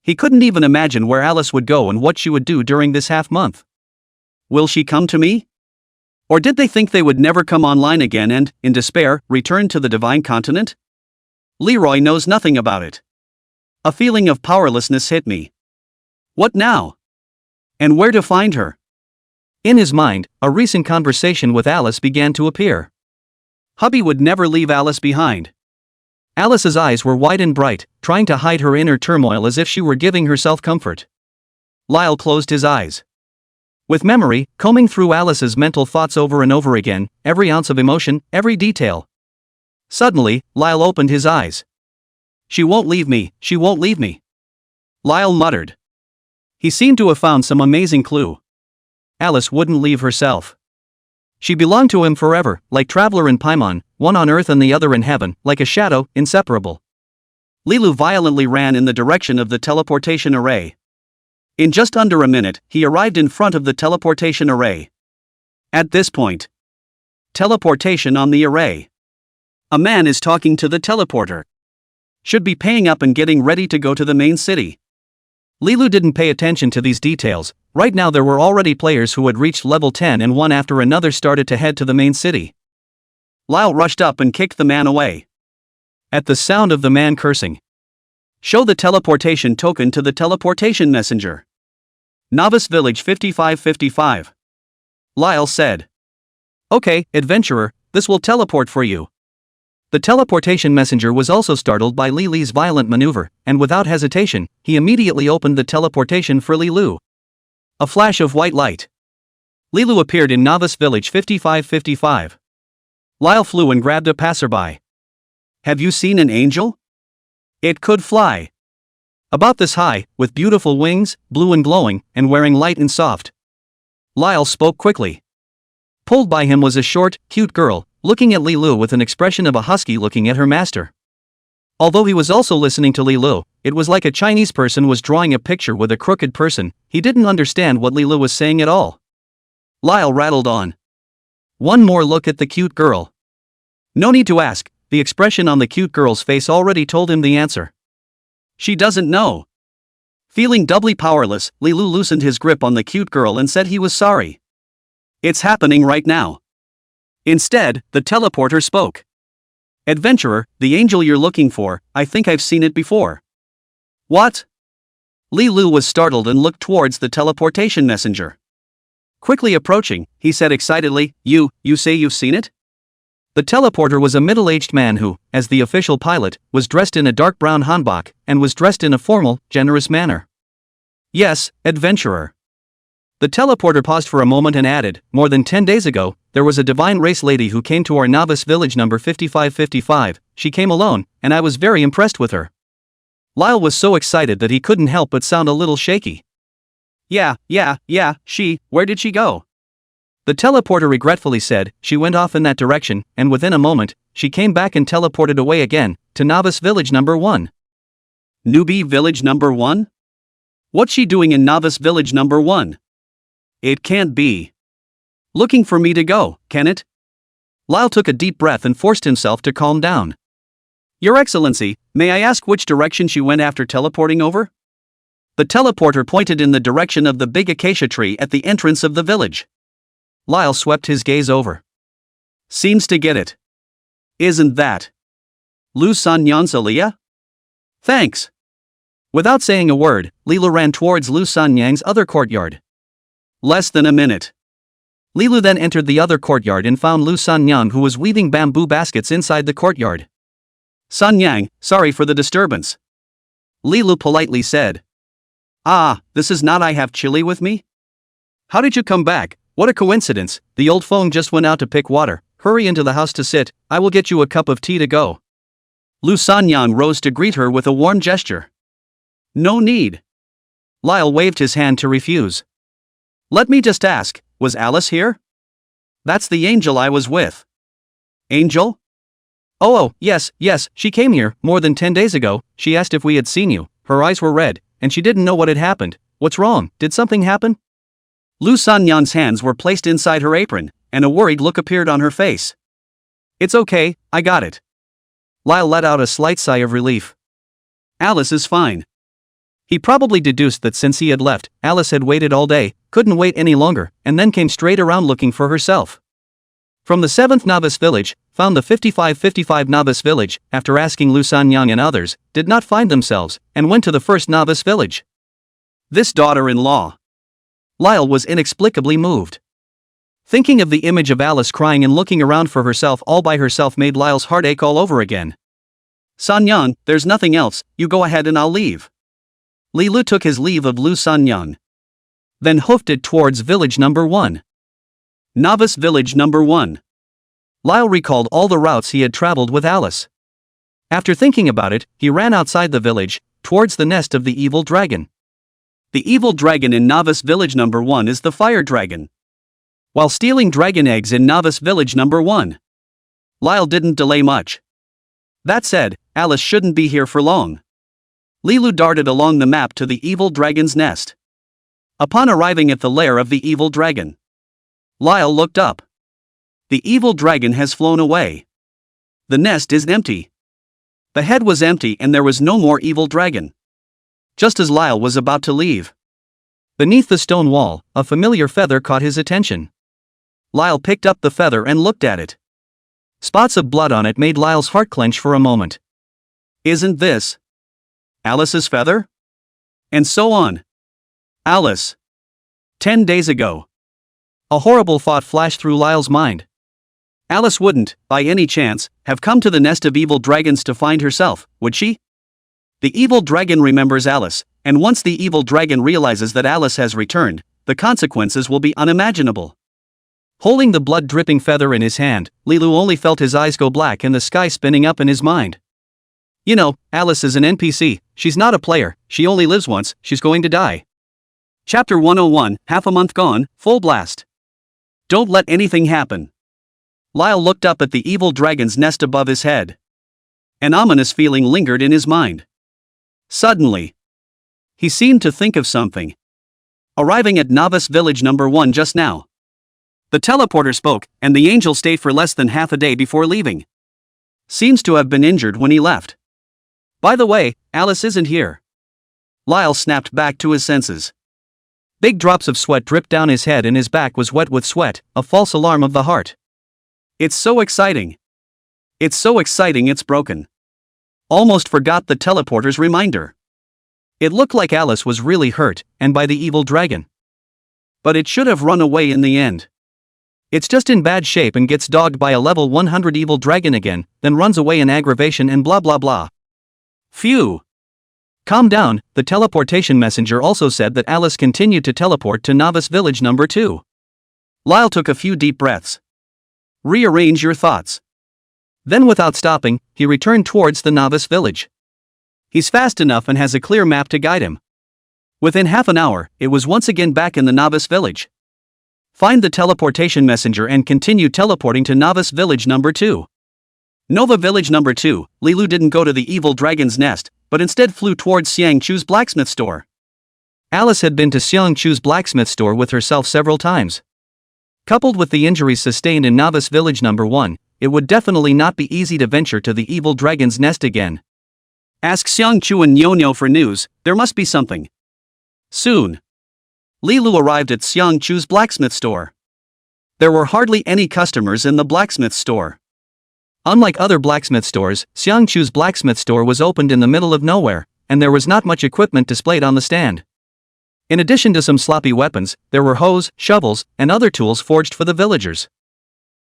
He couldn't even imagine where Alice would go and what she would do during this half month. Will she come to me? Or did they think they would never come online again and, in despair, return to the divine continent? Leroy knows nothing about it. A feeling of powerlessness hit me. What now? And where to find her? In his mind, a recent conversation with Alice began to appear. Hubby would never leave Alice behind. Alice's eyes were wide and bright, trying to hide her inner turmoil as if she were giving herself comfort. Lyle closed his eyes. With memory, combing through Alice's mental thoughts over and over again, every ounce of emotion, every detail. Suddenly, Lyle opened his eyes. She won't leave me, she won't leave me. Lyle muttered. He seemed to have found some amazing clue. Alice wouldn't leave herself. She belonged to him forever, like Traveler and Paimon, one on earth and the other in heaven, like a shadow, inseparable. Lilu violently ran in the direction of the teleportation array. In just under a minute, he arrived in front of the teleportation array. At this point, teleportation on the array. A man is talking to the teleporter. Should be paying up and getting ready to go to the main city. Lilu didn't pay attention to these details. Right now there were already players who had reached level 10 and one after another started to head to the main city. Lyle rushed up and kicked the man away. At the sound of the man cursing. Show the teleportation token to the teleportation messenger. Novice Village 5555. Lyle said. Okay, adventurer, this will teleport for you. The teleportation messenger was also startled by Li Li's violent maneuver, and without hesitation, he immediately opened the teleportation for Li Lu. A flash of white light. Lilu appeared in Novice Village 5555. Lyle flew and grabbed a passerby. Have you seen an angel? It could fly. About this high, with beautiful wings, blue and glowing, and wearing light and soft. Lyle spoke quickly. Pulled by him was a short, cute girl, looking at Lilu with an expression of a husky looking at her master. Although he was also listening to Lilu, it was like a Chinese person was drawing a picture with a crooked person. He didn't understand what Lilu was saying at all. Lyle rattled on. One more look at the cute girl. No need to ask, the expression on the cute girl's face already told him the answer. She doesn't know. Feeling doubly powerless, Lilu loosened his grip on the cute girl and said he was sorry. It's happening right now. Instead, the teleporter spoke. Adventurer, the angel you're looking for, I think I've seen it before. What? Lilu was startled and looked towards the teleportation messenger. Quickly approaching, he said excitedly, You say you've seen it? The teleporter was a middle-aged man who, as the official pilot, was dressed in a dark brown hanbok, and was dressed in a formal, generous manner. Yes, adventurer. The teleporter paused for a moment and added, More than 10 days ago, there was a divine race lady who came to our novice village number 5555, she came alone, and I was very impressed with her. Lyle was so excited that he couldn't help but sound a little shaky. Yeah, where did she go? The teleporter regretfully said, She went off in that direction, and within a moment, she came back and teleported away again, to Novice Village number 1. Newbie Village number 1? What's she doing in Novice Village number 1? It can't be. Looking for me to go, can it? Lyle took a deep breath and forced himself to calm down. Your Excellency, may I ask which direction she went after teleporting over? The teleporter pointed in the direction of the big acacia tree at the entrance of the village. Lyle swept his gaze over. Seems to get it. Isn't that Lu Sanyang's Aliyah? Thanks. Without saying a word, Lilu ran towards Lu Sanyang's other courtyard. Less than a minute. Lilu then entered the other courtyard and found Lu Sanyang, who was weaving bamboo baskets inside the courtyard. Sanyang, sorry for the disturbance. Lilu politely said. This is not I have chili with me? How did you come back? What a coincidence, the old phone just went out to pick water, hurry into the house to sit, I will get you a cup of tea to go. Lu Sanyang rose to greet her with a warm gesture. No need. Lyle waved his hand to refuse. Let me just ask, was Alice here? That's the angel I was with. Angel? Oh, yes, she came here, more than 10 days ago, she asked if we had seen you, her eyes were red, and she didn't know what had happened. What's wrong, did something happen? Lu Sanyang's hands were placed inside her apron, and a worried look appeared on her face. It's okay, I got it. Lyle let out a slight sigh of relief. Alice is fine. He probably deduced that since he had left, Alice had waited all day, couldn't wait any longer, and then came straight around looking for herself. From the 7th Novice Village, found the 5555 Novice Village, after asking Lu Sanyang and others, did not find themselves, and went to the 1st Novice Village. This daughter-in-law. Lyle was inexplicably moved. Thinking of the image of Alice crying and looking around for herself all by herself made Lyle's heart ache all over again. Sanyang, there's nothing else, you go ahead and I'll leave. Lilu took his leave of Lu Sanyang. Then hoofed it towards village number 1. Novice Village number 1. Lyle recalled all the routes he had traveled with Alice. After thinking about it, he ran outside the village, towards the nest of the evil dragon. The evil dragon in Novice Village number 1 is the fire dragon. While stealing dragon eggs in Novice Village number 1, Lyle didn't delay much. That said, Alice shouldn't be here for long. Lilu darted along the map to the evil dragon's nest. Upon arriving at the lair of the evil dragon, Lyle looked up. The evil dragon has flown away. The nest is empty. The head was empty and there was no more evil dragon. Just as Lyle was about to leave, beneath the stone wall, a familiar feather caught his attention. Lyle picked up the feather and looked at it. Spots of blood on it made Lyle's heart clench for a moment. Isn't this Alice's feather? And so on. Alice. 10 days ago. A horrible thought flashed through Lyle's mind. Alice wouldn't, by any chance, have come to the nest of evil dragons to find herself, would she? The evil dragon remembers Alice, and once the evil dragon realizes that Alice has returned, the consequences will be unimaginable. Holding the blood-dripping feather in his hand, Lilu only felt his eyes go black and the sky spinning up in his mind. You know, Alice is an NPC, she's not a player, she only lives once, she's going to die. Chapter 101, half a month gone, full blast. Don't let anything happen. Lyle looked up at the evil dragon's nest above his head. An ominous feeling lingered in his mind. Suddenly, he seemed to think of something. Arriving at Novice Village number 1 just now. The teleporter spoke, and the angel stayed for less than half a day before leaving. Seems to have been injured when he left. By the way, Alice isn't here. Lyle snapped back to his senses. Big drops of sweat dripped down his head and his back was wet with sweat, a false alarm of the heart. It's so exciting. It's so exciting it's broken. Almost forgot the teleporter's reminder. It looked like Alice was really hurt, and by the evil dragon. But it should have run away in the end. It's just in bad shape and gets dogged by a level 100 evil dragon again, then runs away in aggravation and blah blah blah. Phew. Calm down, the teleportation messenger also said that Alice continued to teleport to Novice Village number 2. Lyle took a few deep breaths. Rearrange your thoughts. Then without stopping, he returned towards the Novice Village. He's fast enough and has a clear map to guide him. Within half an hour, it was once again back in the Novice Village. Find the teleportation messenger and continue teleporting to Novice Village number 2. Nova Village number 2, Lilu didn't go to the evil dragon's nest, but instead flew towards Xiang Chu's blacksmith store. Alice had been to Xiang Chu's blacksmith store with herself several times. Coupled with the injuries sustained in Novice Village number 1, it would definitely not be easy to venture to the evil dragon's nest again. Ask Xiang Chu and Nyo for news, there must be something. Soon. Lilu arrived at Xiang Chu's blacksmith store. There were hardly any customers in the blacksmith store. Unlike other blacksmith stores, Xiang Chu's blacksmith store was opened in the middle of nowhere, and there was not much equipment displayed on the stand. In addition to some sloppy weapons, there were hoes, shovels, and other tools forged for the villagers.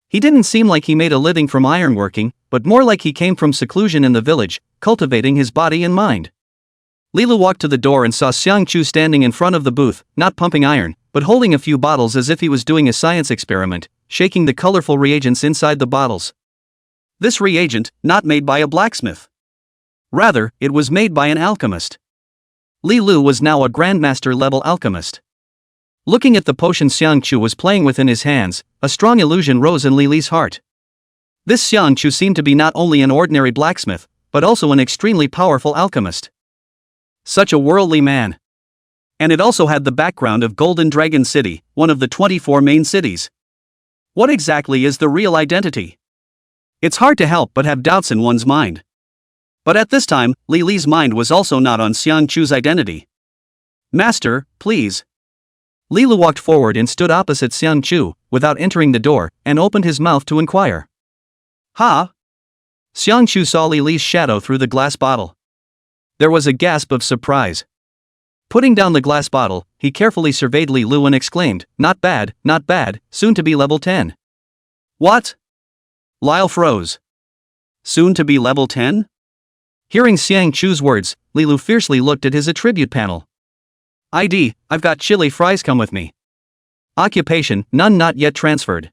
He didn't seem like he made a living from ironworking, but more like he came from seclusion in the village, cultivating his body and mind. Lilu walked to the door and saw Xiang Chu standing in front of the booth, not pumping iron, but holding a few bottles as if he was doing a science experiment, shaking the colorful reagents inside the bottles. This reagent, not made by a blacksmith. Rather, it was made by an alchemist. Lilu was now a grandmaster level alchemist. Looking at the potion Xiang Chu was playing with in his hands, a strong illusion rose in Lilu's heart. This Xiang Chu seemed to be not only an ordinary blacksmith, but also an extremely powerful alchemist. Such a worldly man. And it also had the background of Golden Dragon City, one of the 24 main cities. What exactly is the real identity? It's hard to help but have doubts in one's mind. But at this time, Lilu's mind was also not on Xiang Chu's identity. Master, please. Lilu walked forward and stood opposite Xiang Chu, without entering the door, and opened his mouth to inquire. Ha? Xiang Chu saw Lilu's shadow through the glass bottle. There was a gasp of surprise. Putting down the glass bottle, he carefully surveyed Lilu and exclaimed, not bad, soon to be level 10. What? Lyle froze. Soon to be level 10? Hearing Xiang Chu's words, Lilu fiercely looked at his attribute panel. ID, I've got chili fries, come with me. Occupation, none not yet transferred.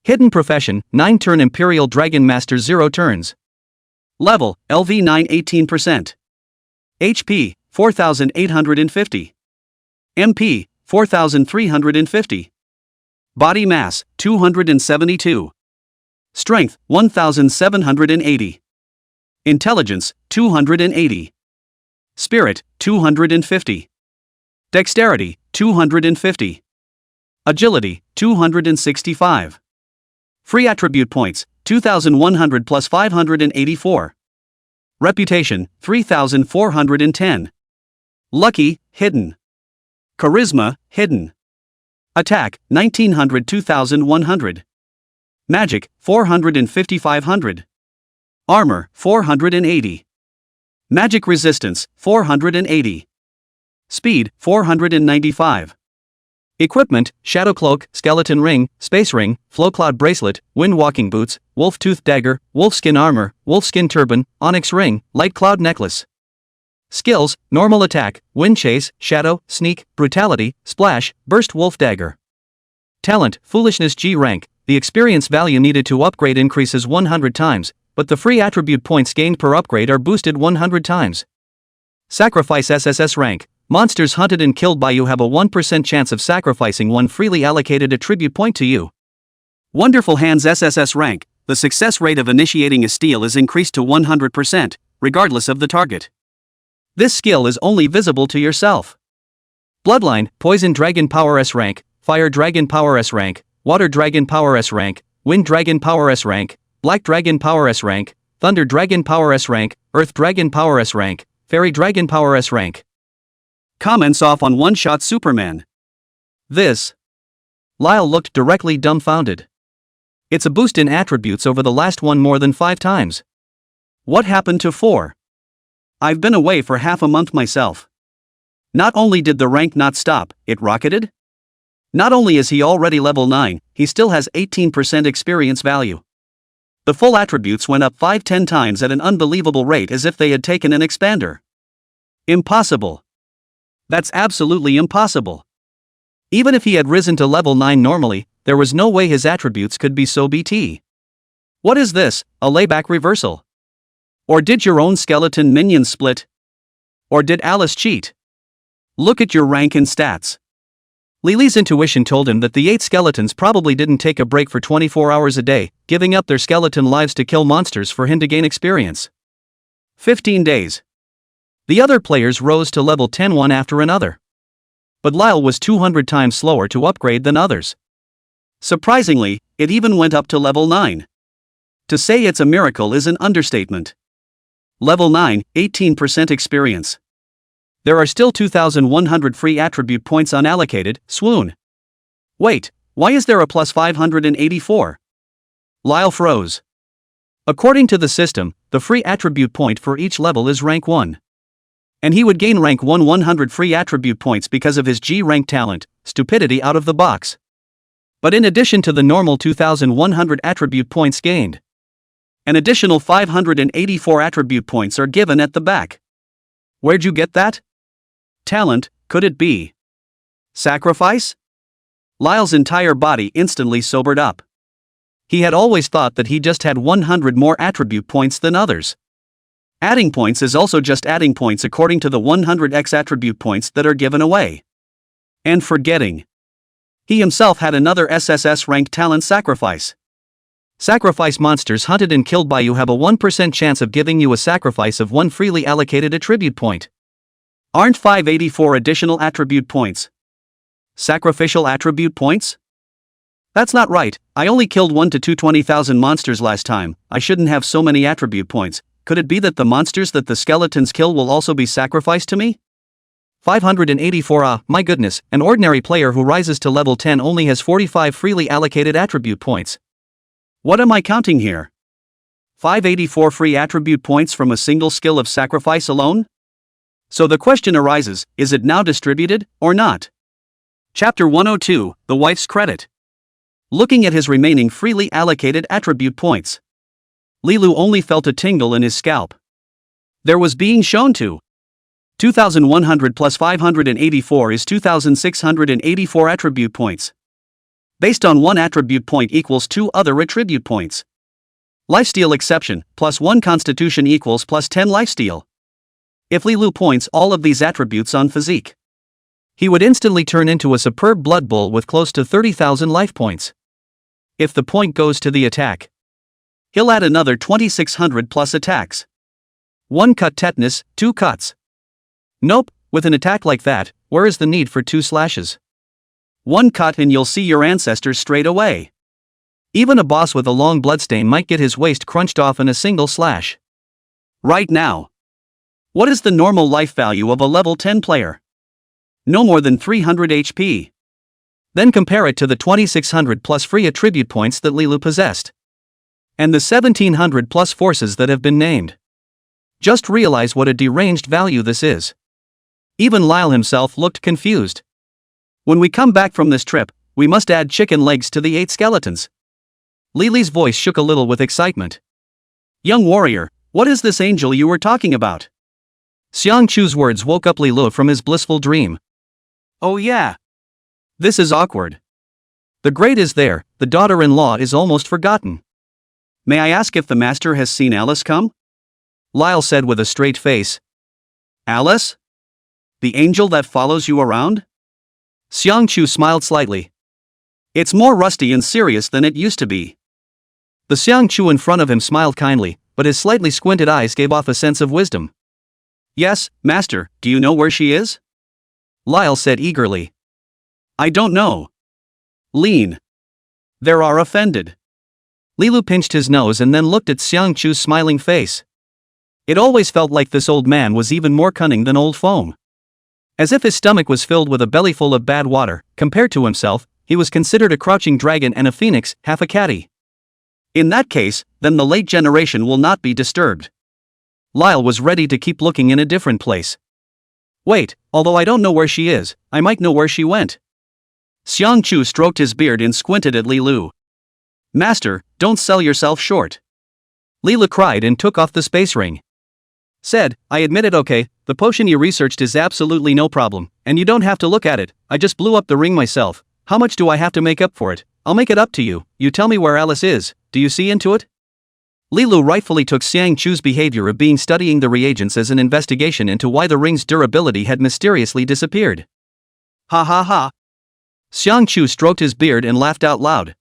Hidden profession, 9 turn Imperial Dragon Master 0 turns. Level, LV 9 18%. HP, 4,850. MP, 4,350. Body mass, 272. Strength, 1,780. Intelligence, 280. Spirit, 250. Dexterity, 250. Agility, 265. Free attribute points, 2,100 plus 584. Reputation, 3,410. Lucky, hidden. Charisma, hidden. Attack, 1,900 2,100. Magic, 450 500. Armor, 480. Magic resistance, 480. Speed, 495. Equipment, Shadow Cloak, Skeleton Ring, Space Ring, Flowcloud Bracelet, Wind Walking Boots, Wolf Tooth Dagger, Wolfskin Armor, Wolfskin Turban, Onyx Ring, Light Cloud Necklace. Skills: normal attack, wind chase, shadow, sneak, brutality, splash, burst, wolf dagger. Talent: foolishness. G rank. The experience value needed to upgrade increases 100 times, but the free attribute points gained per upgrade are boosted 100 times. Sacrifice. SSS rank. Monsters hunted and killed by you have a 1% chance of sacrificing one freely allocated attribute point to you. Wonderful Hands. SSS rank. The success rate of initiating a steal is increased to 100%, regardless of the target. This skill is only visible to yourself. Bloodline. Poison Dragon Power S rank, Fire Dragon Power S rank, Water Dragon Power S rank, Wind Dragon Power S rank, Black Dragon Power S rank, Thunder Dragon Power S rank, Earth Dragon Power S rank, Fairy Dragon Power S rank. Comments off on One Shot Superman. This. Lyle looked directly dumbfounded. It's a boost in attributes over the last one more than 5 times. What happened to 4? I've been away for half a month myself. Not only did the rank not stop, it rocketed? Not only is he already level 9, he still has 18% experience value. The full attributes went up 5-10 times at an unbelievable rate as if they had taken an expander. Impossible. That's absolutely impossible. Even if he had risen to level 9 normally, there was no way his attributes could be so BT. What is this, a layback reversal? Or did your own skeleton minions split? Or did Alice cheat? Look at your rank and stats. Lily's intuition told him that the 8 skeletons probably didn't take a break for 24 hours a day, giving up their skeleton lives to kill monsters for him to gain experience. 15 days. The other players rose to level 10 one after another. But Lyle was 200 times slower to upgrade than others. Surprisingly, it even went up to level 9. To say it's a miracle is an understatement. Level 9, 18% experience. There are still 2,100 free attribute points unallocated. Swoon. Wait, why is there a plus 584? Lyle froze. According to the system, the free attribute point for each level is rank 1. And he would gain rank 1 100 free attribute points because of his G rank talent, stupidity out of the box. But in addition to the normal 2,100 attribute points gained, an additional 584 attribute points are given at the back. Where'd you get that? Talent, could it be? Sacrifice? Lyle's entire body instantly sobered up. He had always thought that he just had 100 more attribute points than others. Adding points is also just adding points according to the 100x attribute points that are given away. And forgetting. He himself had another SSS rank talent sacrifice. Sacrifice. Monsters hunted and killed by you have a 1% chance of giving you a sacrifice of 1 freely allocated attribute point. Aren't 584 additional attribute points sacrificial attribute points? That's not right. I only killed 1 to 220,000 monsters last time. I shouldn't have so many attribute points. Could it be that the monsters that the skeletons kill will also be sacrificed to me? 584. My goodness, an ordinary player who rises to level 10 only has 45 freely allocated attribute points. What am I counting here? 584 free attribute points from a single skill of sacrifice alone? So the question arises, is it now distributed, or not? Chapter 102, The Wife's Credit. Looking at his remaining freely allocated attribute points, Lilu only felt a tingle in his scalp. There was being shown to. 2,100 plus 584 is 2,684 attribute points. Based on 1 attribute point equals 2 other attribute points. Lifesteal exception, plus 1 constitution equals plus 10 lifesteal. If Lilu points all of these attributes on physique, he would instantly turn into a superb blood bull with close to 30,000 life points. If the point goes to the attack, he'll add another 2,600 plus attacks. 1 cut tetanus, 2 cuts. Nope, with an attack like that, where is the need for 2 slashes? 1 cut and you'll see your ancestors straight away. Even a boss with a long bloodstain might get his waist crunched off in a single slash. Right now. What is the normal life value of a level 10 player? No more than 300 HP. Then compare it to the 2,600 plus free attribute points that Lilu possessed. And the 1,700 plus forces that have been named. Just realize what a deranged value this is. Even Lyle himself looked confused. When we come back from this trip, we must add chicken legs to the 8 skeletons. Lily's voice shook a little with excitement. Young warrior, what is this angel you were talking about? Xiang Chu's words woke up Li Lu from his blissful dream. Oh yeah. This is awkward. The great is there, the daughter-in-law is almost forgotten. May I ask if the master has seen Alice come? Lyle said with a straight face. Alice? The angel that follows you around? Xiang Chu smiled slightly. It's more rusty and serious than it used to be. The Xiang Chu in front of him smiled kindly, but his slightly squinted eyes gave off a sense of wisdom. Yes, master, do you know where she is? Lyle said eagerly. I don't know. Lean. There are offended. Lilu pinched his nose and then looked at Xiang Chu's smiling face. It always felt like this old man was even more cunning than old foam. As if his stomach was filled with a bellyful of bad water, compared to himself, he was considered a crouching dragon and a phoenix, half a catty. In that case, then the late generation will not be disturbed. Lyle was ready to keep looking in a different place. Wait, although I don't know where she is, I might know where she went. Xiang Chu stroked his beard and squinted at Li Lu. Master, don't sell yourself short. Li Lu cried and took off the space ring. Said, I admit it, okay, the potion you researched is absolutely no problem, and you don't have to look at it, I just blew up the ring myself. How much do I have to make up for it? I'll make it up to you. You tell me where Alice is, do you see into it? Li Lu rightfully took Xiang Chu's behavior of being studying the reagents as an investigation into why the ring's durability had mysteriously disappeared. Ha ha ha. Xiang Chu stroked his beard and laughed out loud.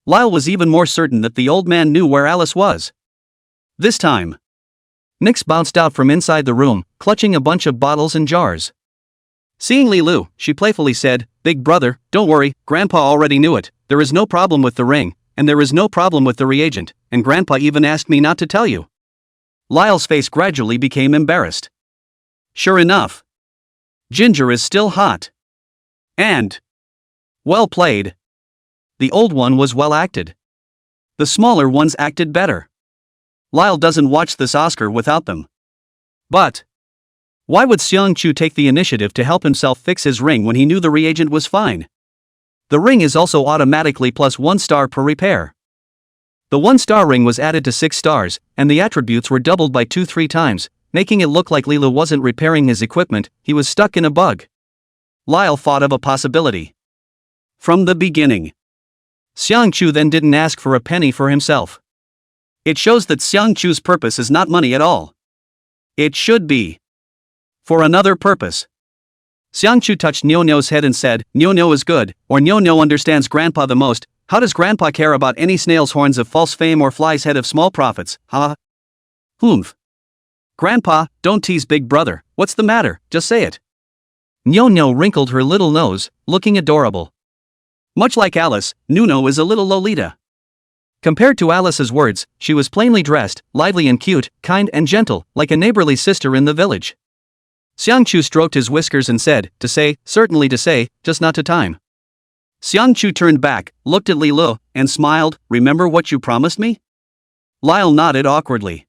Lyle was even more certain that the old man knew where Alice was. This time. Nix bounced out from inside the room, clutching a bunch of bottles and jars. Seeing Li Lu, she playfully said, Big brother, don't worry, Grandpa already knew it, there is no problem with the ring, and there is no problem with the reagent, and Grandpa even asked me not to tell you. Lyle's face gradually became embarrassed. Sure enough. Ginger is still hot. And well played. The old one was well acted. The smaller ones acted better. Lyle doesn't watch this Oscar without them. But why would Xiang Chu take the initiative to help himself fix his ring when he knew the reagent was fine? The ring is also automatically plus 1 star per repair. The 1-star ring was added to 6 stars, and the attributes were doubled by 2-3 times, making it look like Lilu wasn't repairing his equipment, he was stuck in a bug. Lyle thought of a possibility. From the beginning. Xiang Chu then didn't ask for a penny for himself. It shows that Xiang Chu's purpose is not money at all. It should be for another purpose. Xiang Chu touched Nyo-Nyo's head and said, Nyo-Nyo is good, or Nyo-Nyo understands Grandpa the most. How does Grandpa care about any snail's horns of false fame or fly's head of small profits, huh? Humph. Grandpa, don't tease Big Brother, what's the matter, just say it. Nyo-Nyo wrinkled her little nose, looking adorable. Much like Alice, Nuno is a little Lolita. Compared to Alice's words, she was plainly dressed, lively and cute, kind and gentle, like a neighborly sister in the village. Xiang Chu stroked his whiskers and said, to say, certainly to say, just not to time. Xiang Chu turned back, looked at Li Lu, and smiled, remember what you promised me? Lyle nodded awkwardly.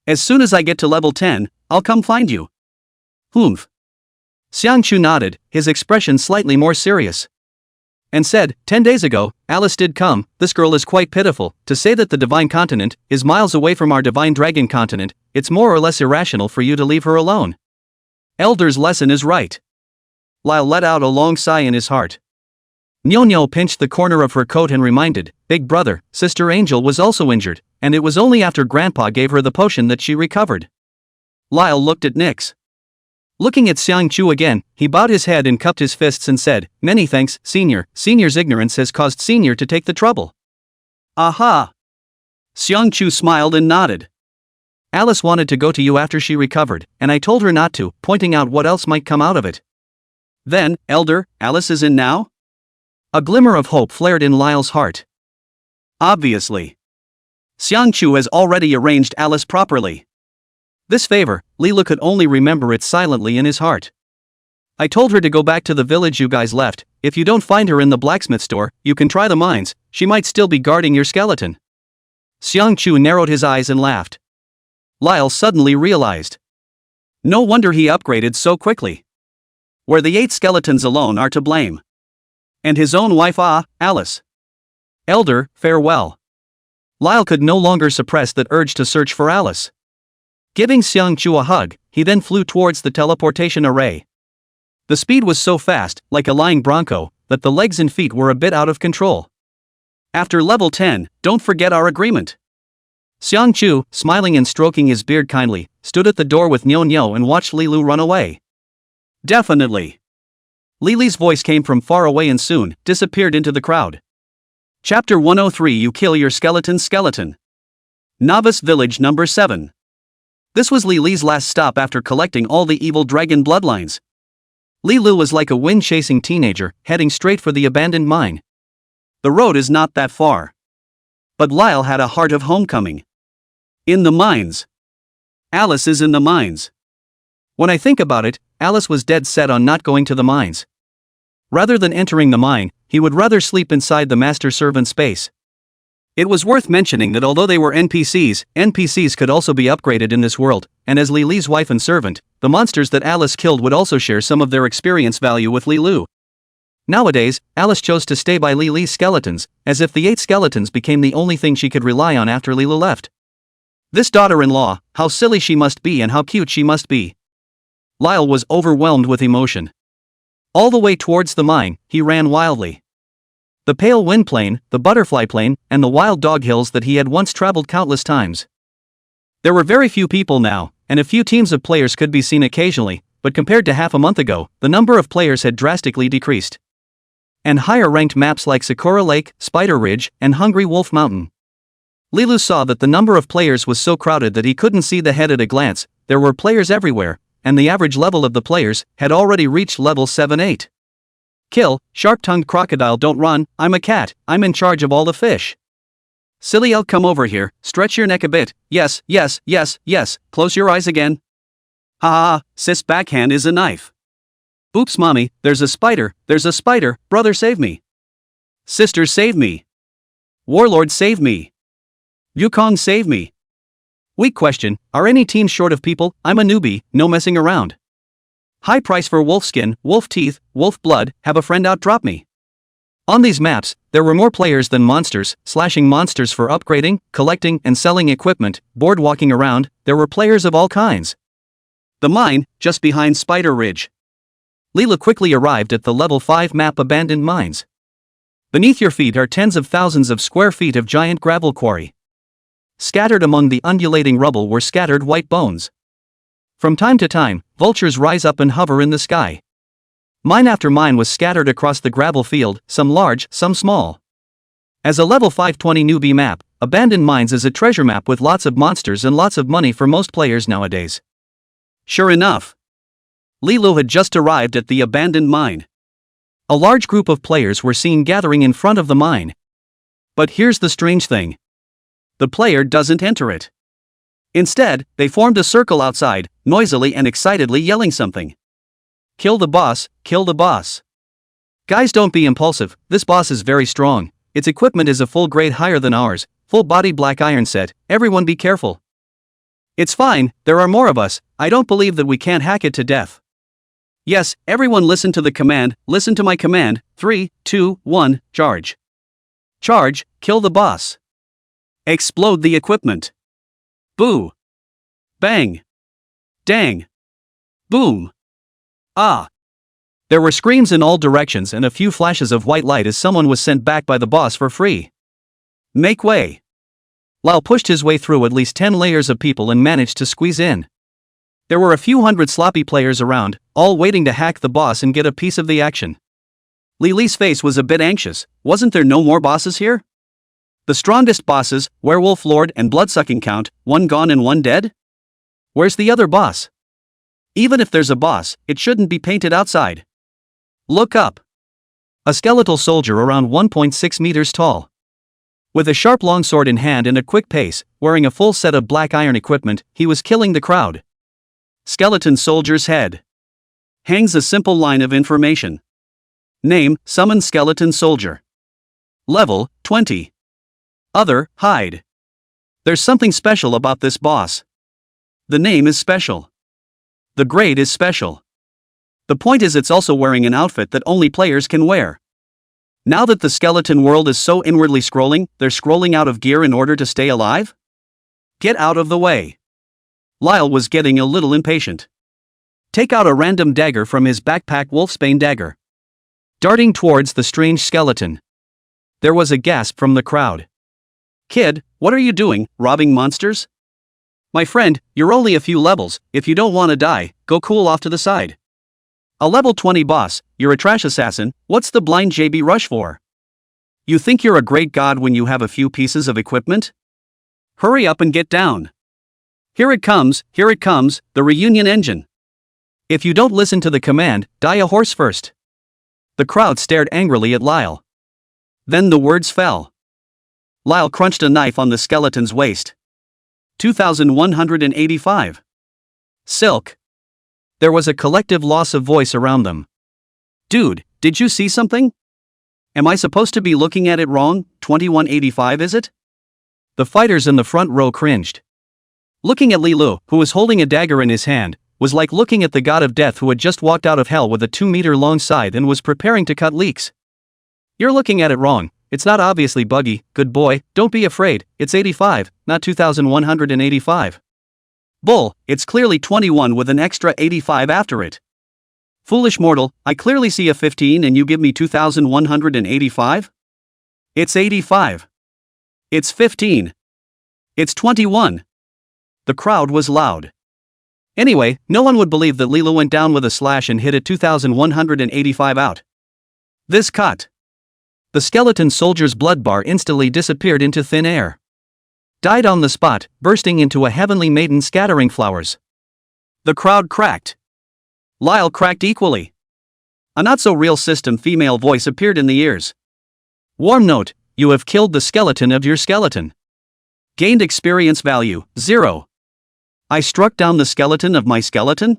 As soon as I get to level 10, I'll come find you. Humph. Xiang Chu nodded, his expression slightly more serious. And said, 10 days ago, Alice did come, this girl is quite pitiful, to say that the divine continent is miles away from our divine dragon continent, it's more or less irrational for you to leave her alone. Elder's lesson is right. Lyle let out a long sigh in his heart. Nyo-Nyo pinched the corner of her coat and reminded, Big Brother, Sister Angel was also injured, and it was only after Grandpa gave her the potion that she recovered. Lyle looked at Nix. Looking at Xiang Chu again, he bowed his head and cupped his fists and said, many thanks, Senior, Senior's ignorance has caused Senior to take the trouble. Aha! Xiang Chu smiled and nodded. Alice wanted to go to you after she recovered, and I told her not to, pointing out what else might come out of it. Then, Elder, Alice is in now? A glimmer of hope flared in Lyle's heart. Obviously. Xiang Chu has already arranged Alice properly. This favor, Lilu could only remember it silently in his heart. I told her to go back to the village you guys left, if you don't find her in the blacksmith store, you can try the mines, she might still be guarding your skeleton. Xiang Chu narrowed his eyes and laughed. Lyle suddenly realized. No wonder he upgraded so quickly. Where the 8 skeletons alone are to blame. And his own wife Alice. Elder, farewell. Lyle could no longer suppress that urge to search for Alice. Giving Xiangchu a hug, he then flew towards the teleportation array. The speed was so fast, like a lying bronco, that the legs and feet were a bit out of control. After level 10, don't forget our agreement. Xiangchu, smiling and stroking his beard kindly, stood at the door with Nyo and watched Li Lu run away. Definitely. Li Li's voice came from far away and soon disappeared into the crowd. Chapter 103 You Kill Your Skeleton. Novice Village number 7. This was Li Li's last stop after collecting all the evil dragon bloodlines. Li Lu was like a wind-chasing teenager, heading straight for the abandoned mine. The road is not that far. But Lyle had a heart of homecoming. In the mines. Alice is in the mines. When I think about it, Alice was dead set on not going to the mines. Rather than entering the mine, he would rather sleep inside the master servant space. It was worth mentioning that although they were NPCs could also be upgraded in this world, and as Li Li's wife and servant, the monsters that Alice killed would also share some of their experience value with Li Lu. Nowadays, Alice chose to stay by Li Li's skeletons, as if the 8 skeletons became the only thing she could rely on after Li Lu left. This daughter-in-law, how silly she must be and how cute she must be. Lyle was overwhelmed with emotion. All the way towards the mine, he ran wildly. The pale wind plain, the butterfly plain, and the wild dog hills that he had once traveled countless times. There were very few people now, and a few teams of players could be seen occasionally, but compared to half a month ago, the number of players had drastically decreased. And higher-ranked maps like Sakura Lake, Spider Ridge, and Hungry Wolf Mountain. Li Lu saw that the number of players was so crowded that he couldn't see the head at a glance. There were players everywhere, and the average level of the players had already reached level 7-8. Kill, sharp-tongued crocodile, don't run, I'm a cat, I'm in charge of all the fish. Silly elk, come over here, stretch your neck a bit, yes, close your eyes again. Ha ha, sis, backhand is a knife. Oops mommy, there's a spider, brother save me. Sister save me. Warlord save me. Yukong save me. Weak question, are any teams short of people? I'm a newbie, no messing around. High price for wolf skin, wolf teeth, wolf blood, have a friend out, drop me. On these maps, there were more players than monsters, slashing monsters for upgrading, collecting and selling equipment, bored walking around, there were players of all kinds. The mine, just behind Spider Ridge. Li Lu quickly arrived at the level 5 map Abandoned Mines. Beneath your feet are tens of thousands of square feet of giant gravel quarry. Scattered among the undulating rubble were scattered white bones. From time to time, vultures rise up and hover in the sky. Mine after mine was scattered across the gravel field, some large, some small. As a level 520 newbie map, Abandoned Mines is a treasure map with lots of monsters and lots of money for most players nowadays. Sure enough, Li Lu had just arrived at the abandoned mine. A large group of players were seen gathering in front of the mine. But here's the strange thing. The player doesn't enter it. Instead, they formed a circle outside, noisily and excitedly yelling something. Kill the boss, kill the boss. Guys, don't be impulsive, this boss is very strong. Its equipment is a full grade higher than ours, full body black iron set, everyone be careful. It's fine, there are more of us, I don't believe that we can't hack it to death. Yes, everyone listen to the command, listen to my command, 3, 2, 1, charge. Charge, kill the boss. Explode the equipment. Boo. Bang. Dang. Boom. Ah. There were screams in all directions and a few flashes of white light as someone was sent back by the boss for free. Make way. Lyle pushed his way through at least 10 layers of people and managed to squeeze in. There were a few hundred sloppy players around, all waiting to hack the boss and get a piece of the action. Li Li's face was a bit anxious. Wasn't there no more bosses here? The strongest bosses, Werewolf Lord and Bloodsucking Count, one gone and one dead? Where's the other boss? Even if there's a boss, it shouldn't be painted outside. Look up. A skeletal soldier around 1.6 meters tall. With a sharp longsword in hand and a quick pace, wearing a full set of black iron equipment, he was killing the crowd. Skeleton soldier's head. Hangs a simple line of information. Name, summon skeleton soldier. Level, 20. Other, hide. There's something special about this boss. The name is special. The grade is special. The point is it's also wearing an outfit that only players can wear. Now that the skeleton world is so inwardly scrolling, they're scrolling out of gear in order to stay alive? Get out of the way. Lyle was getting a little impatient. Take out a random dagger from his backpack, wolfsbane dagger. Darting towards the strange skeleton. There was a gasp from the crowd. Kid, what are you doing, robbing monsters? My friend, you're only a few levels, if you don't want to die, go cool off to the side. A level 20 boss, you're a trash assassin, what's the blind JB rush for? You think you're a great god when you have a few pieces of equipment? Hurry up and get down. Here it comes, the reunion engine. If you don't listen to the command, die a horse first. The crowd stared angrily at Lyle. Then the words fell. Lyle crunched a knife on the skeleton's waist. 2185. Silk. There was a collective loss of voice around them. Dude, did you see something? Am I supposed to be looking at it wrong? 2185 is it? The fighters in the front row cringed. Looking at Lilu, who was holding a dagger in his hand, was like looking at the god of death who had just walked out of hell with a 2-meter-long scythe and was preparing to cut leeks. You're looking at it wrong, it's not obviously buggy, good boy, don't be afraid, it's 85, not 2185. Bull, it's clearly 21 with an extra 85 after it. Foolish mortal, I clearly see a 15 and you give me 2185? It's 85. It's 15. It's 21. The crowd was loud. Anyway, no one would believe that Lila went down with a slash and hit it 2185 out. This cut. The skeleton soldier's blood bar instantly disappeared into thin air. Died on the spot, bursting into a heavenly maiden scattering flowers. The crowd cracked. Lyle cracked equally. A not-so-real system female voice appeared in the ears. Warm note, you have killed the skeleton of your skeleton. Gained experience value, 0. I struck down the skeleton of my skeleton?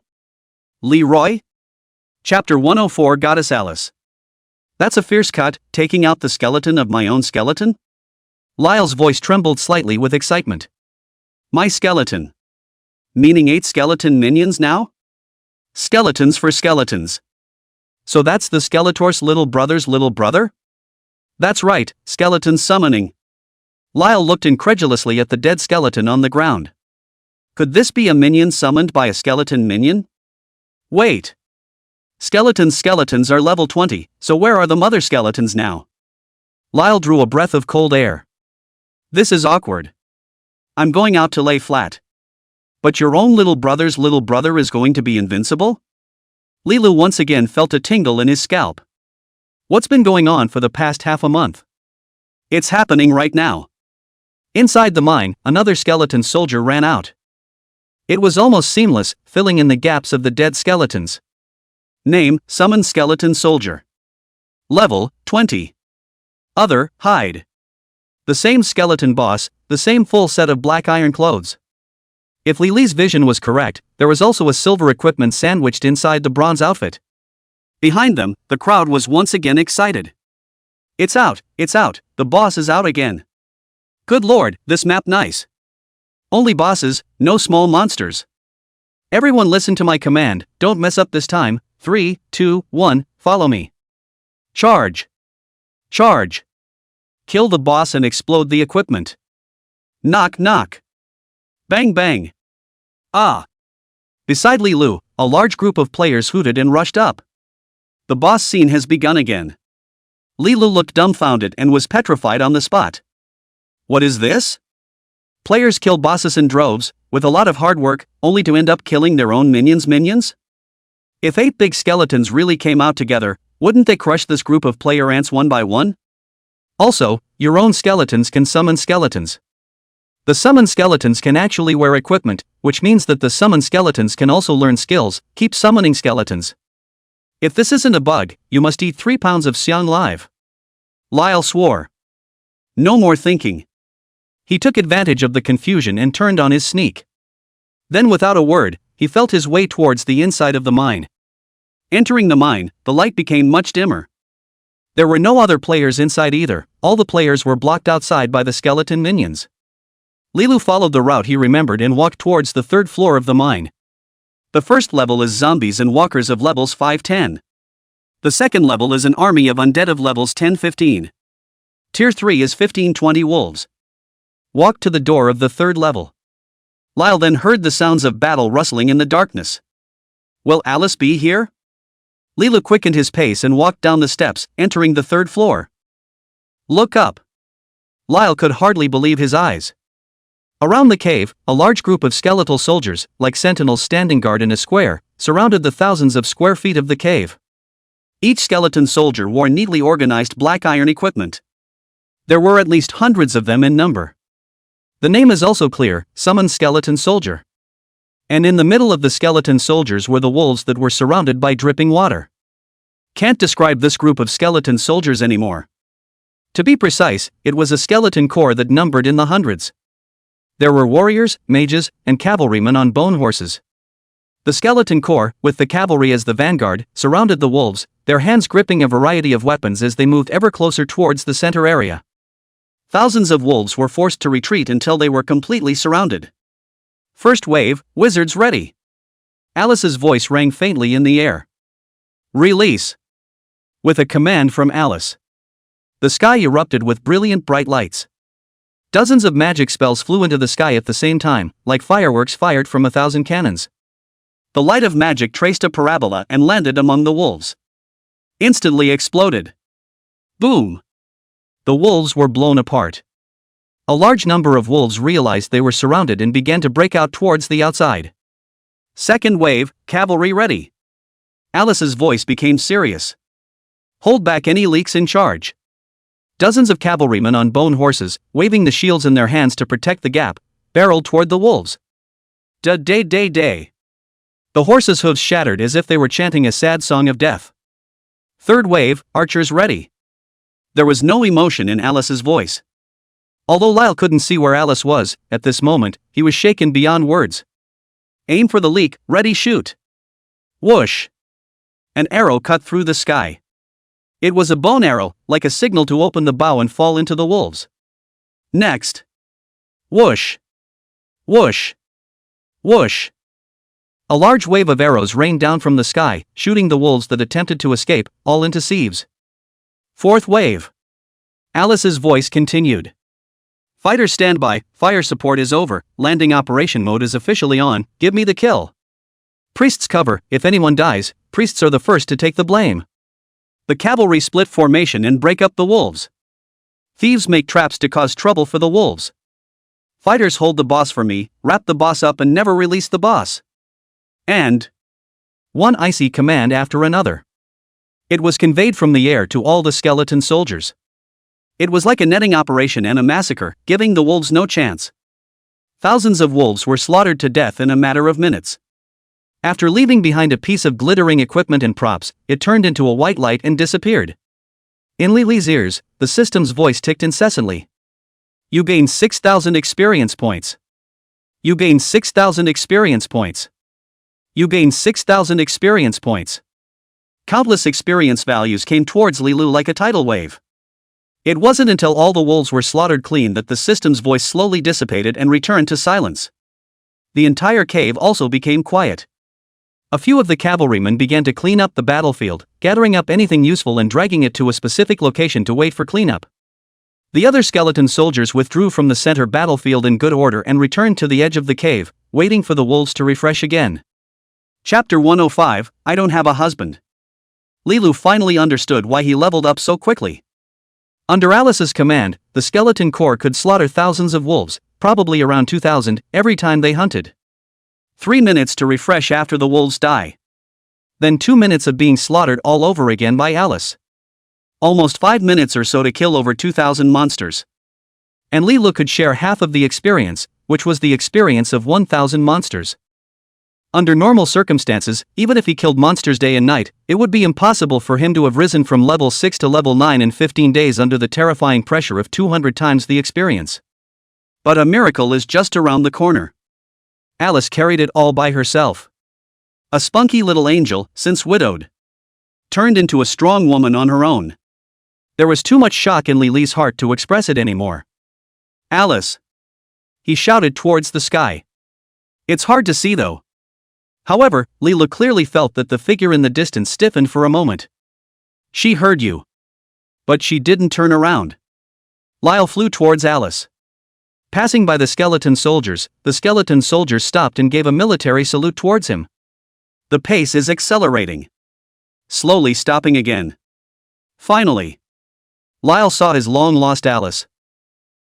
Leroy? Chapter 104 Goddess Alice. That's a fierce cut, taking out the skeleton of my own skeleton? Lyle's voice trembled slightly with excitement. My skeleton. Meaning 8 skeleton minions now? Skeletons for skeletons. So that's the Skeletor's little brother's little brother? That's right, skeleton summoning. Lyle looked incredulously at the dead skeleton on the ground. Could this be a minion summoned by a skeleton minion? Wait. Skeletons are level 20, so where are the mother skeletons now? Lyle drew a breath of cold air. This is awkward. I'm going out to lay flat. But your own little brother's little brother is going to be invincible? Lilu once again felt a tingle in his scalp. What's been going on for the past half a month? It's happening right now. Inside the mine, another skeleton soldier ran out. It was almost seamless, filling in the gaps of the dead skeletons. Name, Summon Skeleton Soldier. Level, 20. Other, Hide. The same skeleton boss, the same full set of black iron clothes. If Lily's vision was correct, there was also a silver equipment sandwiched inside the bronze outfit. Behind them, the crowd was once again excited. It's out, the boss is out again. Good lord, this map nice. Only bosses, no small monsters. Everyone listen to my command, don't mess up this time, 3, 2, 1, follow me. Charge. Charge. Kill the boss and explode the equipment. Knock knock. Bang bang. Ah. Beside Lilu, a large group of players hooted and rushed up. The boss scene has begun again. Lilu looked dumbfounded and was petrified on the spot. What is this? Players kill bosses in droves, with a lot of hard work, only to end up killing their own minions? If 8 big skeletons really came out together, wouldn't they crush this group of player ants one by one? Also, your own skeletons can summon skeletons. The summoned skeletons can actually wear equipment, which means that the summoned skeletons can also learn skills, keep summoning skeletons. If this isn't a bug, you must eat 3 pounds of Xiang live. Lyle swore. No more thinking. He took advantage of the confusion and turned on his sneak. Then without a word, he felt his way towards the inside of the mine. Entering the mine, the light became much dimmer. There were no other players inside either, all the players were blocked outside by the skeleton minions. Lilu followed the route he remembered and walked towards the 3rd floor of the mine. The first level is zombies and walkers of levels 5-10. The second level is an army of undead of levels 10-15. Tier 3 is 15-20 wolves. Walk to the door of the 3rd level. Lyle then heard the sounds of battle rustling in the darkness. Will Alice be here? Lilu quickened his pace and walked down the steps, entering the third floor. Look up. Lyle could hardly believe his eyes. Around the cave, a large group of skeletal soldiers, like sentinels standing guard in a square, surrounded the thousands of square feet of the cave. Each skeleton soldier wore neatly organized black iron equipment. There were at least hundreds of them in number. The name is also clear, Summon Skeleton Soldier. And in the middle of the skeleton soldiers were the wolves that were surrounded by dripping water. Can't describe this group of skeleton soldiers anymore. To be precise, it was a skeleton corps that numbered in the hundreds. There were warriors, mages, and cavalrymen on bone horses. The skeleton corps, with the cavalry as the vanguard, surrounded the wolves, their hands gripping a variety of weapons as they moved ever closer towards the center area. Thousands of wolves were forced to retreat until they were completely surrounded. First wave, wizards ready. Alice's voice rang faintly in the air. Release. With a command from Alice. The sky erupted with brilliant bright lights. Dozens of magic spells flew into the sky at the same time, like fireworks fired from 1,000 cannons. The light of magic traced a parabola and landed among the wolves. Instantly exploded. Boom! The wolves were blown apart. A large number of wolves realized they were surrounded and began to break out towards the outside. Second wave, cavalry ready. Alice's voice became serious. Hold back any leaks in charge. Dozens of cavalrymen on bone horses, waving the shields in their hands to protect the gap, barreled toward the wolves. Da-day-day-day. The horses' hooves shattered as if they were chanting a sad song of death. Third wave, archers ready. There was no emotion in Alice's voice. Although Lyle couldn't see where Alice was, at this moment, he was shaken beyond words. Aim for the leak, ready shoot. Whoosh! An arrow cut through the sky. It was a bone arrow, like a signal to open the bow and fall into the wolves. Next. Whoosh! Whoosh! Whoosh! A large wave of arrows rained down from the sky, shooting the wolves that attempted to escape, all into sieves. Fourth wave. Alice's voice continued. Fighters stand by, fire support is over, landing operation mode is officially on, give me the kill. Priests cover, if anyone dies, priests are the first to take the blame. The cavalry split formation and break up the wolves. Thieves make traps to cause trouble for the wolves. Fighters hold the boss for me, wrap the boss up and never release the boss. And one icy command after another. It was conveyed from the air to all the skeleton soldiers. It was like a netting operation and a massacre, giving the wolves no chance. Thousands of wolves were slaughtered to death in a matter of minutes. After leaving behind a piece of glittering equipment and props, it turned into a white light and disappeared. In Lily's ears, the system's voice ticked incessantly. You gain 6,000 experience points. You gain 6,000 experience points. You gain 6,000 experience points. Countless experience values came towards Lilu like a tidal wave. It wasn't until all the wolves were slaughtered clean that the system's voice slowly dissipated and returned to silence. The entire cave also became quiet. A few of the cavalrymen began to clean up the battlefield, gathering up anything useful and dragging it to a specific location to wait for cleanup. The other skeleton soldiers withdrew from the center battlefield in good order and returned to the edge of the cave, waiting for the wolves to refresh again. Chapter 105, I Don't Have a Husband. Lilu finally understood why he leveled up so quickly. Under Alice's command, the skeleton corps could slaughter thousands of wolves, probably around 2,000, every time they hunted. 3 minutes to refresh after the wolves die. Then 2 minutes of being slaughtered all over again by Alice. Almost 5 minutes or so to kill over 2,000 monsters. And Lilu could share half of the experience, which was the experience of 1,000 monsters. Under normal circumstances, even if he killed monsters day and night, it would be impossible for him to have risen from level 6 to level 9 in 15 days under the terrifying pressure of 200 times the experience. But a miracle is just around the corner. Alice carried it all by herself. A spunky little angel, since widowed, turned into a strong woman on her own. There was too much shock in Lily's heart to express it anymore. Alice! He shouted towards the sky. It's hard to see though. However, Lilu clearly felt that the figure in the distance stiffened for a moment. She heard you. But she didn't turn around. Lyle flew towards Alice. Passing by the skeleton soldiers stopped and gave a military salute towards him. The pace is accelerating. Slowly stopping again. Finally, Lyle saw his long-lost Alice.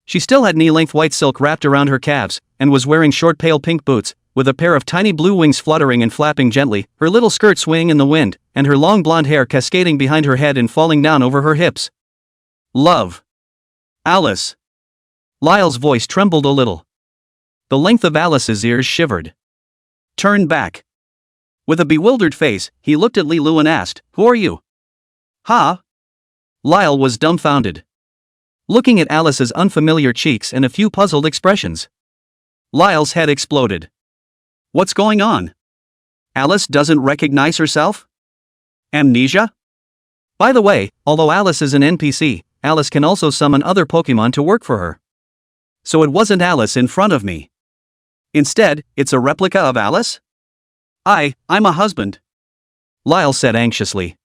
She still had knee-length white silk wrapped around her calves, and was wearing short pale pink boots, with a pair of tiny blue wings fluttering and flapping gently, her little skirt swaying in the wind, and her long blonde hair cascading behind her head and falling down over her hips. Love. Alice. Lyle's voice trembled a little. The length of Alice's ears shivered. Turn back. With a bewildered face, he looked at Lilu and asked, "Who are you?" "Huh?" Lyle was dumbfounded. Looking at Alice's unfamiliar cheeks and a few puzzled expressions. Lyle's head exploded. What's going on? Alice doesn't recognize herself? Amnesia? By the way, although Alice is an NPC, Alice can also summon other Pokemon to work for her. So it wasn't Alice in front of me. Instead, it's a replica of Alice? I'm a husband. Lyle said anxiously.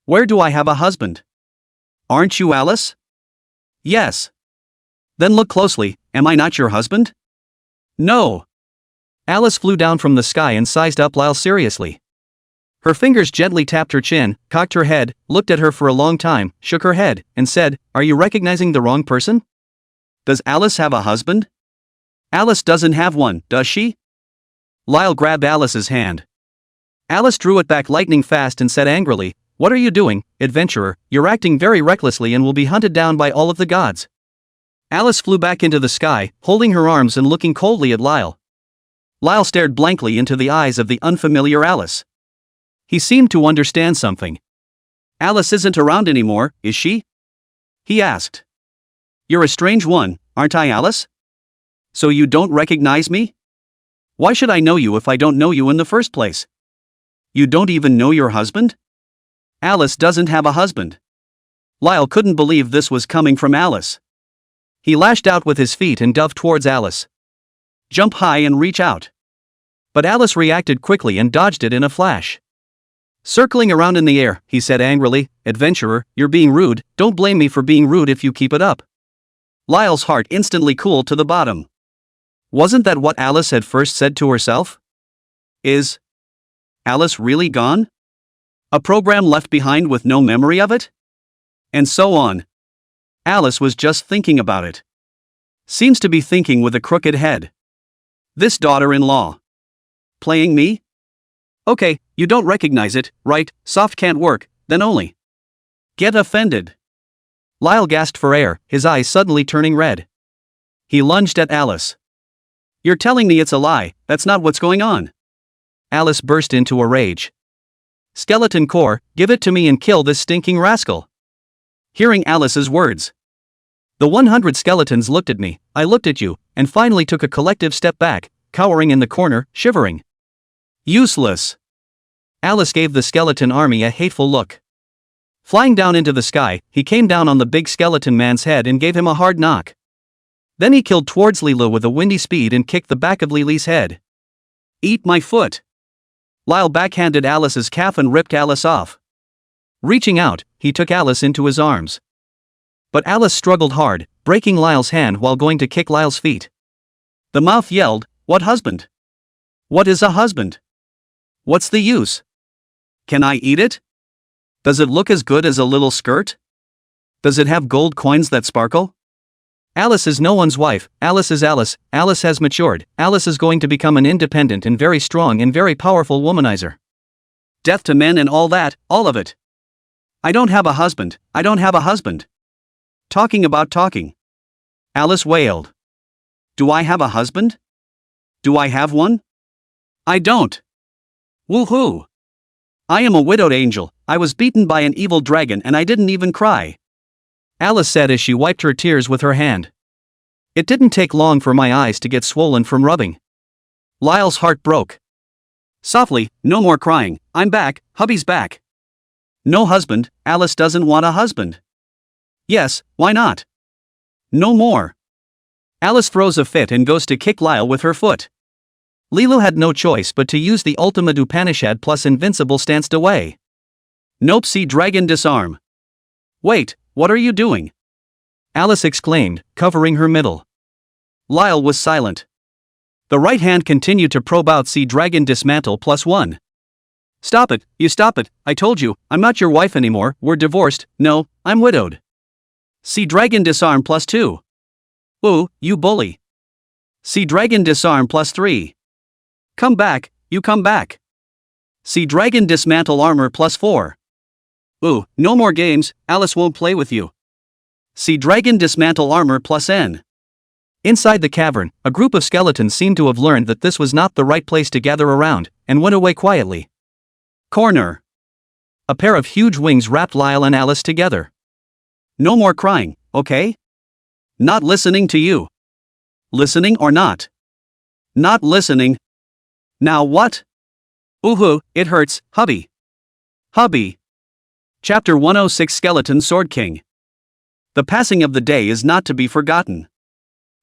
Where do I have a husband? Aren't you Alice? Yes. Then look closely, am I not your husband? No. Alice flew down from the sky and sized up Lyle seriously. Her fingers gently tapped her chin, cocked her head, looked at her for a long time, shook her head, and said, "Are you recognizing the wrong person? Does Alice have a husband? Alice doesn't have one, does she?" Lyle grabbed Alice's hand. Alice drew it back lightning fast and said angrily, "What are you doing, adventurer? You're acting very recklessly and will be hunted down by all of the gods." Alice flew back into the sky, holding her arms and looking coldly at Lyle. Lyle stared blankly into the eyes of the unfamiliar Alice. He seemed to understand something. "Alice isn't around anymore, is she?" he asked. "You're a strange one, aren't I, Alice? So you don't recognize me? Why should I know you if I don't know you in the first place? You don't even know your husband? Alice doesn't have a husband." Lyle couldn't believe this was coming from Alice. He lashed out with his feet and dove towards Alice. "Jump high and reach out." But Alice reacted quickly and dodged it in a flash. Circling around in the air, he said angrily, "Adventurer, you're being rude, don't blame me for being rude if you keep it up." Lyle's heart instantly cooled to the bottom. Wasn't that what Alice had first said to herself? Is Alice really gone? A program left behind with no memory of it? And so on. Alice was just thinking about it. Seems to be thinking with a crooked head. This daughter-in-law. Playing me? Okay, you don't recognize it, right? Soft can't work, then only. Get offended. Lyle gasped for air, his eyes suddenly turning red. He lunged at Alice. You're telling me it's a lie, that's not what's going on. Alice burst into a rage. Skeleton Core, give it to me and kill this stinking rascal. Hearing Alice's words. The 100 skeletons looked at me, I looked at you, and finally took a collective step back, cowering in the corner, shivering. Useless. Alice gave the skeleton army a hateful look. Flying down into the sky, he came down on the big skeleton man's head and gave him a hard knock. Then he killed towards Lilu with a windy speed and kicked the back of Lily's head. Eat my foot. Lyle backhanded Alice's calf and ripped Alice off. Reaching out, he took Alice into his arms. But Alice struggled hard, breaking Lyle's hand while going to kick Lyle's feet. The mouth yelled, "What husband? What is a husband? What's the use? Can I eat it? Does it look as good as a little skirt? Does it have gold coins that sparkle? Alice is no one's wife, Alice is Alice, Alice has matured, Alice is going to become an independent and very strong and very powerful womanizer. Death to men and all that, all of it. I don't have a husband, I don't have a husband. Talking about talking. Alice wailed. Do I have a husband? Do I have one? I don't. Woohoo! I am a widowed angel, I was beaten by an evil dragon and I didn't even cry. Alice said as she wiped her tears with her hand. It didn't take long for my eyes to get swollen from rubbing. Lyle's heart broke. Softly, no more crying, I'm back, hubby's back. No husband, Alice doesn't want a husband. Yes, why not? No more. Alice throws a fit and goes to kick Lyle with her foot. Lilu had no choice but to use the Ultimate Upanishad plus Invincible stanced away. Nope, see dragon disarm. Wait, what are you doing? Alice exclaimed, covering her middle. Lyle was silent. The right hand continued to probe out. See dragon dismantle +1. Stop it, you stop it, I told you, I'm not your wife anymore, we're divorced, no, I'm widowed. See dragon disarm +2. Ooh, you bully. See dragon disarm +3. Come back, you come back. See dragon dismantle armor +4. Ooh, no more games, Alice won't play with you. See dragon dismantle armor +N. Inside the cavern, a group of skeletons seemed to have learned that this was not the right place to gather around, and went away quietly. Corner. A pair of huge wings wrapped Lyle and Alice together. No more crying, okay? Not listening to you. Listening or not? Not listening. Now what? Ooh, it hurts, hubby. Hubby. Chapter 106 Skeleton Sword King. The passing of the day is not to be forgotten.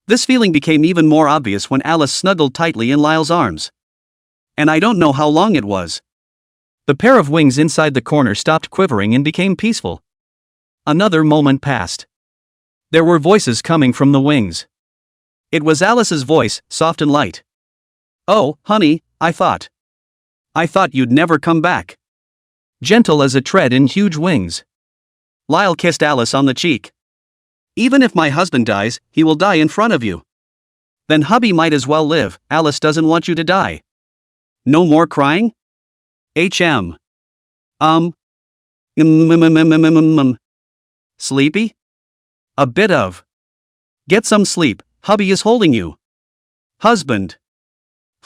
This feeling became even more obvious when Alice snuggled tightly in Lyle's arms. And I don't know how long it was. The pair of wings inside the corner stopped quivering and became peaceful. Another moment passed. There were voices coming from the wings. It was Alice's voice, soft and light. Oh, honey, I thought you'd never come back. Gentle as a tread in huge wings. Lyle kissed Alice on the cheek. Even if my husband dies, he will die in front of you. Then hubby might as well live, Alice doesn't want you to die. No more crying? Sleepy? A bit of. Get some sleep, hubby is holding you. Husband.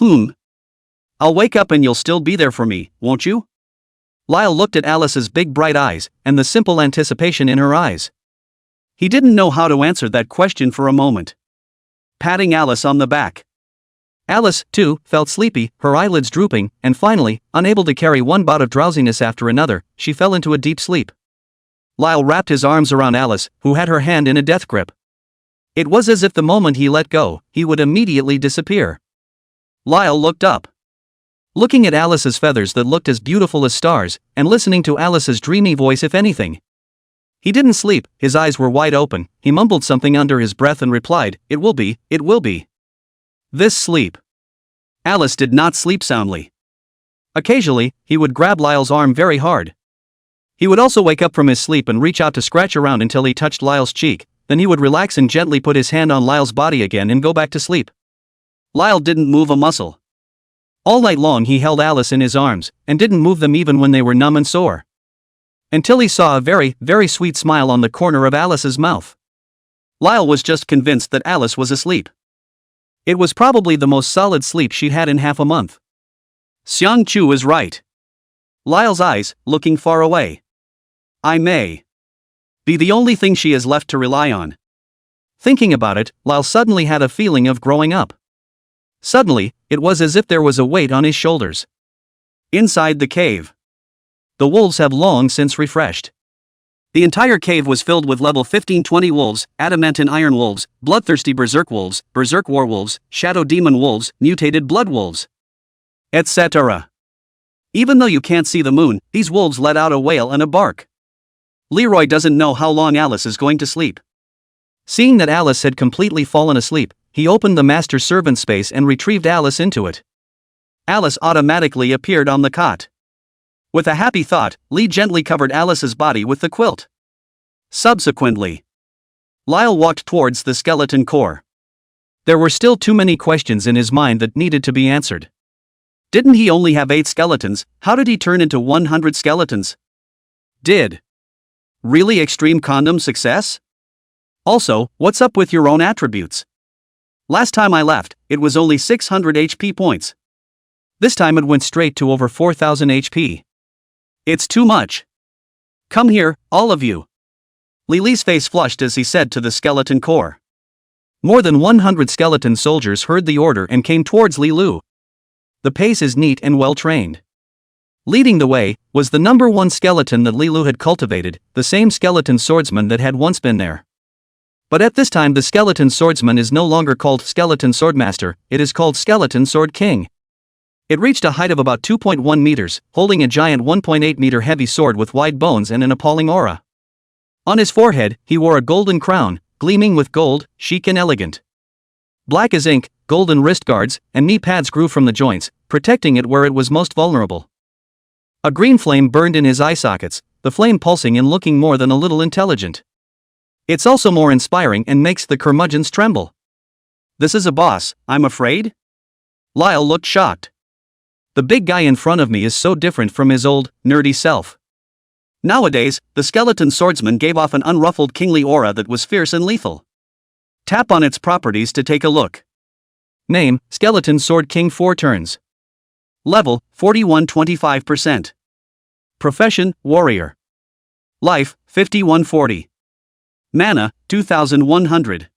I'll wake up and you'll still be there for me, won't you? Lyle looked at Alice's big bright eyes, and the simple anticipation in her eyes. He didn't know how to answer that question for a moment. Patting Alice on the back. Alice, too, felt sleepy, her eyelids drooping, and finally, unable to carry one bout of drowsiness after another, she fell into a deep sleep. Lyle wrapped his arms around Alice, who had her hand in a death grip. It was as if the moment he let go, he would immediately disappear. Lyle looked up. Looking at Alice's feathers that looked as beautiful as stars, and listening to Alice's dreamy voice if anything. He didn't sleep, his eyes were wide open, he mumbled something under his breath and replied, it will be. This sleep. Alice did not sleep soundly. Occasionally, he would grab Lyle's arm very hard. He would also wake up from his sleep and reach out to scratch around until he touched Lyle's cheek, then he would relax and gently put his hand on Lyle's body again and go back to sleep. Lyle didn't move a muscle. All night long he held Alice in his arms, and didn't move them even when they were numb and sore. Until he saw a very, very sweet smile on the corner of Alice's mouth. Lyle was just convinced that Alice was asleep. It was probably the most solid sleep she'd had in half a month. Xiang Chu is right. Lyle's eyes, looking far away. I may be the only thing she has left to rely on. Thinking about it, Lyle suddenly had a feeling of growing up. Suddenly, it was as if there was a weight on his shoulders. Inside the cave. The wolves have long since refreshed. The entire cave was filled with level 15-20 wolves, adamantine iron wolves, bloodthirsty berserk wolves, berserk warwolves, shadow demon wolves, mutated blood wolves, etc. Even though you can't see the moon, these wolves let out a wail and a bark. Leroy doesn't know how long Alice is going to sleep. Seeing that Alice had completely fallen asleep, he opened the master servant space and retrieved Alice into it. Alice automatically appeared on the cot. With a happy thought, Lee gently covered Alice's body with the quilt. Subsequently, Lyle walked towards the skeleton core. There were still too many questions in his mind that needed to be answered. Didn't he only have 8 skeletons? How did he turn into 100 skeletons? Did really extreme condom success? Also, what's up with your own attributes? Last time I left, it was only 600 HP points. This time it went straight to over 4000 HP. It's too much. Come here, all of you. Lily's face flushed as he said to the skeleton core. More than 100 skeleton soldiers heard the order and came towards Li Lu. The pace is neat and well trained. Leading the way was the number 1 skeleton that Li Lu had cultivated, the same skeleton swordsman that had once been there. But at this time the skeleton swordsman is no longer called skeleton swordmaster, it is called skeleton sword king. It reached a height of about 2.1 meters, holding a giant 1.8 meter heavy sword with wide bones and an appalling aura. On his forehead, he wore a golden crown, gleaming with gold, chic and elegant. Black as ink, golden wrist guards, and knee pads grew from the joints, protecting it where it was most vulnerable. A green flame burned in his eye sockets, the flame pulsing and looking more than a little intelligent. It's also more inspiring and makes the curmudgeons tremble. This is a boss, I'm afraid? Lyle looked shocked. The big guy in front of me is so different from his old, nerdy self. Nowadays, the skeleton swordsman gave off an unruffled kingly aura that was fierce and lethal. Tap on its properties to take a look. Name, Skeleton Sword King 4 turns. Level, 41-25%. Profession, Warrior. Life, 5140. Mana, 2100.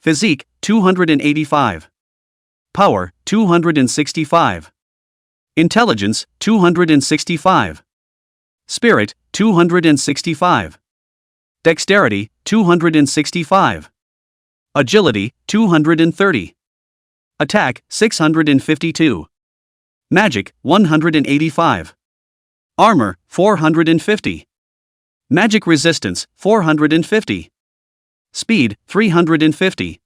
Physique, 285. Power, 265. Intelligence, 265. Spirit, 265. Dexterity, 265. Agility, 230. Attack, 652. Magic, 185. Armor, 450. Magic resistance, 450. Speed, 350.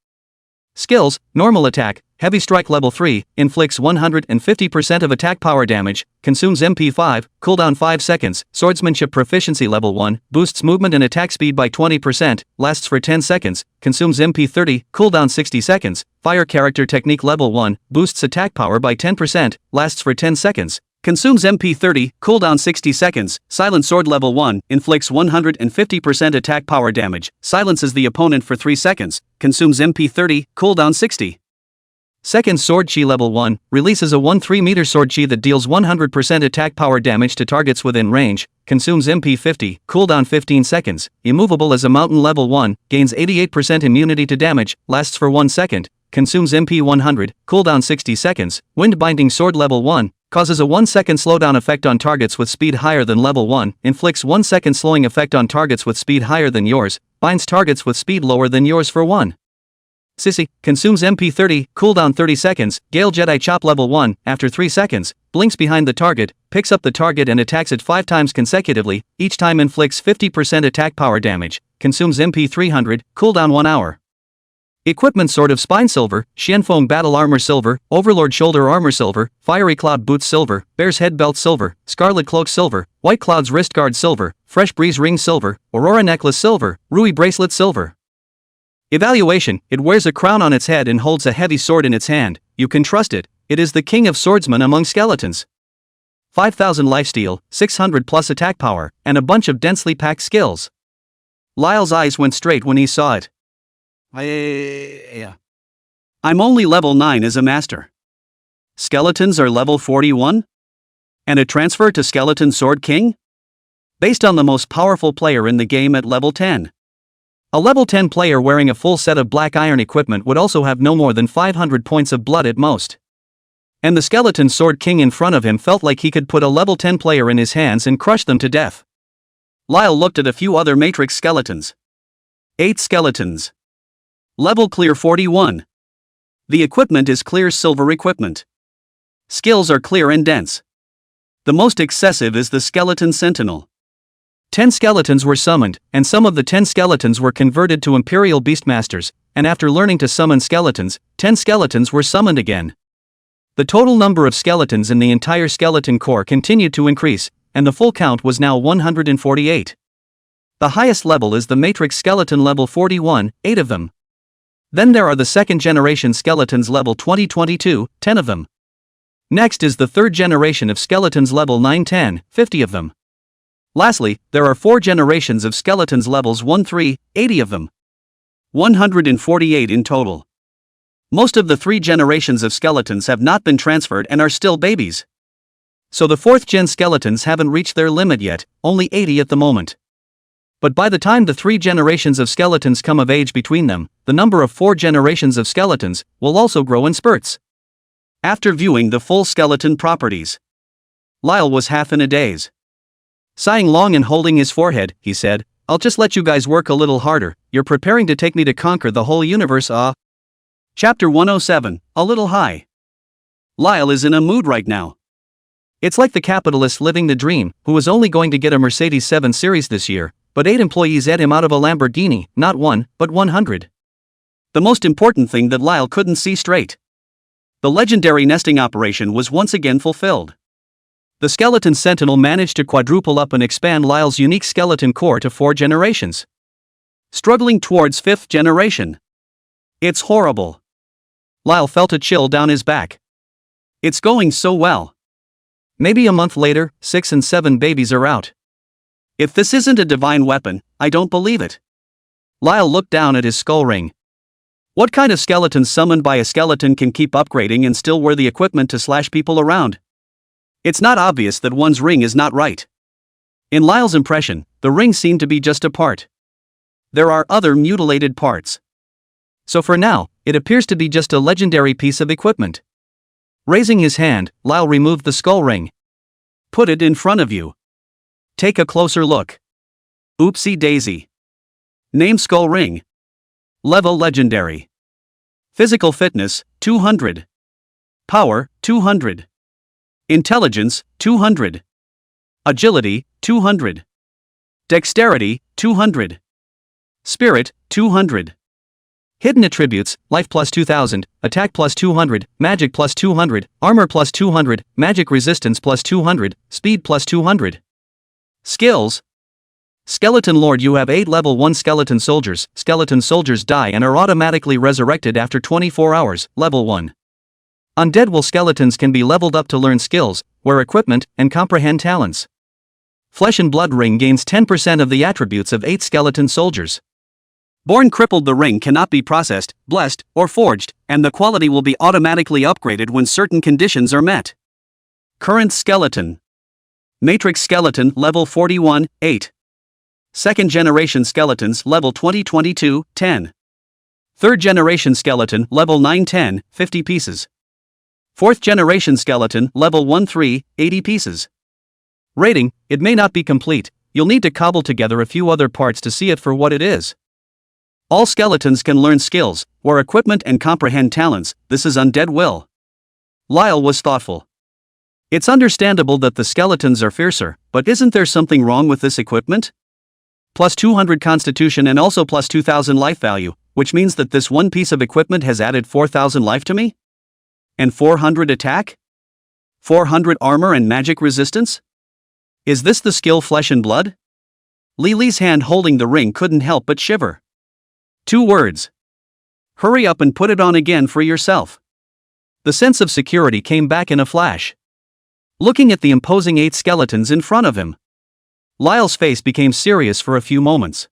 Skills, normal attack, heavy strike level 3, inflicts 150% of attack power damage, consumes MP 5, cooldown 5 seconds, swordsmanship proficiency level 1, boosts movement and attack speed by 20%, lasts for 10 seconds, consumes MP 30, cooldown 60 seconds, fire character technique level 1, boosts attack power by 10%, lasts for 10 seconds, consumes MP 30, cooldown 60 seconds, silent sword level 1, inflicts 150% attack power damage, silences the opponent for 3 seconds, consumes MP 30, cooldown 60 seconds. Sword chi level 1, releases a 1-3 meter sword chi that deals 100% attack power damage to targets within range, consumes MP 50, cooldown 15 seconds, immovable as a mountain level 1, gains 88% immunity to damage, lasts for 1 second, consumes MP 100, cooldown 60 seconds, wind binding sword level 1, causes a 1 second slowdown effect on targets with speed higher than level 1, inflicts 1 second slowing effect on targets with speed higher than yours, binds targets with speed lower than yours for 1. Sissy, consumes MP 30, cooldown 30 seconds, Gale Jedi Chop level 1, after 3 seconds, blinks behind the target, picks up the target and attacks it 5 times consecutively, each time inflicts 50% attack power damage, consumes MP 300, cooldown 1 hour. Equipment Sword of Spine Silver, Xianfeng Battle Armor Silver, Overlord Shoulder Armor Silver, Fiery Cloud Boots Silver, Bear's Head Belt Silver, Scarlet Cloak Silver, White Cloud's Wrist Guard Silver, Fresh Breeze Ring Silver, Aurora Necklace Silver, Rui Bracelet Silver. Evaluation, it wears a crown on its head and holds a heavy sword in its hand, you can trust it, it is the king of swordsmen among skeletons. 5,000 lifesteal, 600 plus attack power, and a bunch of densely packed skills. Lyle's eyes went straight when he saw it. I'm only level 9 as a master. Skeletons are level 41? And a transfer to Skeleton Sword King? Based on the most powerful player in the game at level 10. A level 10 player wearing a full set of black iron equipment would also have no more than 500 points of blood at most. And the Skeleton Sword King in front of him felt like he could put a level 10 player in his hands and crush them to death. Lyle looked at a few other matrix skeletons. 8 skeletons. Level clear 41. The equipment is clear silver equipment. Skills are clear and dense. The most excessive is the Skeleton Sentinel. 10 skeletons were summoned, and some of the 10 skeletons were converted to Imperial Beastmasters, and after learning to summon skeletons, 10 skeletons were summoned again. The total number of skeletons in the entire skeleton core continued to increase, and the full count was now 148. The highest level is the Matrix Skeleton level 41, 8 of them. Then there are the second generation skeletons level 2022, 10 of them. Next is the third generation of skeletons level 910, 50 of them. Lastly, there are 4 generations of skeletons levels 1-3, 80 of them. 148 in total. Most of the 3 generations of skeletons have not been transferred and are still babies. So the 4th gen skeletons haven't reached their limit yet, only 80 at the moment. But by the time the 3 generations of skeletons come of age between them, the number of 4 generations of skeletons will also grow in spurts. After viewing the full skeleton properties, Lyle was half in a daze. Sighing long and holding his forehead, he said, I'll just let you guys work a little harder, you're preparing to take me to conquer the whole universe, Chapter 107, A Little High. Lyle is in a mood right now. It's like the capitalist living the dream, who was only going to get a Mercedes 7 Series this year, but 8 employees ate him out of a Lamborghini, not 1, but 100. The most important thing that Lyle couldn't see straight. The legendary nesting operation was once again fulfilled. The skeleton sentinel managed to quadruple up and expand Lyle's unique skeleton core to 4 generations. Struggling towards 5th generation. It's horrible. Lyle felt a chill down his back. It's going so well. Maybe a month later, 6 and 7 babies are out. If this isn't a divine weapon, I don't believe it. Lyle looked down at his skull ring. What kind of skeleton summoned by a skeleton can keep upgrading and still wear the equipment to slash people around? It's not obvious that one's ring is not right. In Lyle's impression, the ring seemed to be just a part. There are other mutilated parts. So for now, it appears to be just a legendary piece of equipment. Raising his hand, Lyle removed the skull ring. Put it in front of you. Take a closer look. Oopsie daisy. Name skull ring. Level legendary. Physical fitness, 200. Power, 200. Intelligence, 200. Agility, 200. Dexterity, 200. Spirit, 200. Hidden attributes, life plus 2000, attack plus 200, magic plus 200, armor plus 200, magic resistance plus 200, speed plus 200. Skills. Skeleton Lord. You have 8 level 1 skeleton soldiers. Skeleton soldiers die and are automatically resurrected after 24 hours, level 1. Undead will skeletons can be leveled up to learn skills, wear equipment, and comprehend talents. Flesh and Blood ring gains 10% of the attributes of 8 skeleton soldiers. Born crippled. The ring cannot be processed, blessed, or forged, and the quality will be automatically upgraded when certain conditions are met. Current skeleton. Matrix skeleton level 41, 8. Second generation skeletons level 2022, 10. Third generation skeleton level 910, 50 pieces. Fourth generation skeleton level 13, 80 pieces. Rating, it may not be complete, you'll need to cobble together a few other parts to see it for what it is. All skeletons can learn skills, wear equipment and comprehend talents. This is undead will. Lyle was thoughtful. It's understandable that the skeletons are fiercer, but isn't there something wrong with this equipment? Plus 200 constitution and also plus 2000 life value, which means that this one piece of equipment has added 4000 life to me? And 400 attack? 400 armor and magic resistance? Is this the skill Flesh and Blood? Lily's hand holding the ring couldn't help but shiver. 2 words. Hurry up and put it on again for yourself. The sense of security came back in a flash. Looking at the imposing 8 skeletons in front of him, Lyle's face became serious for a few moments.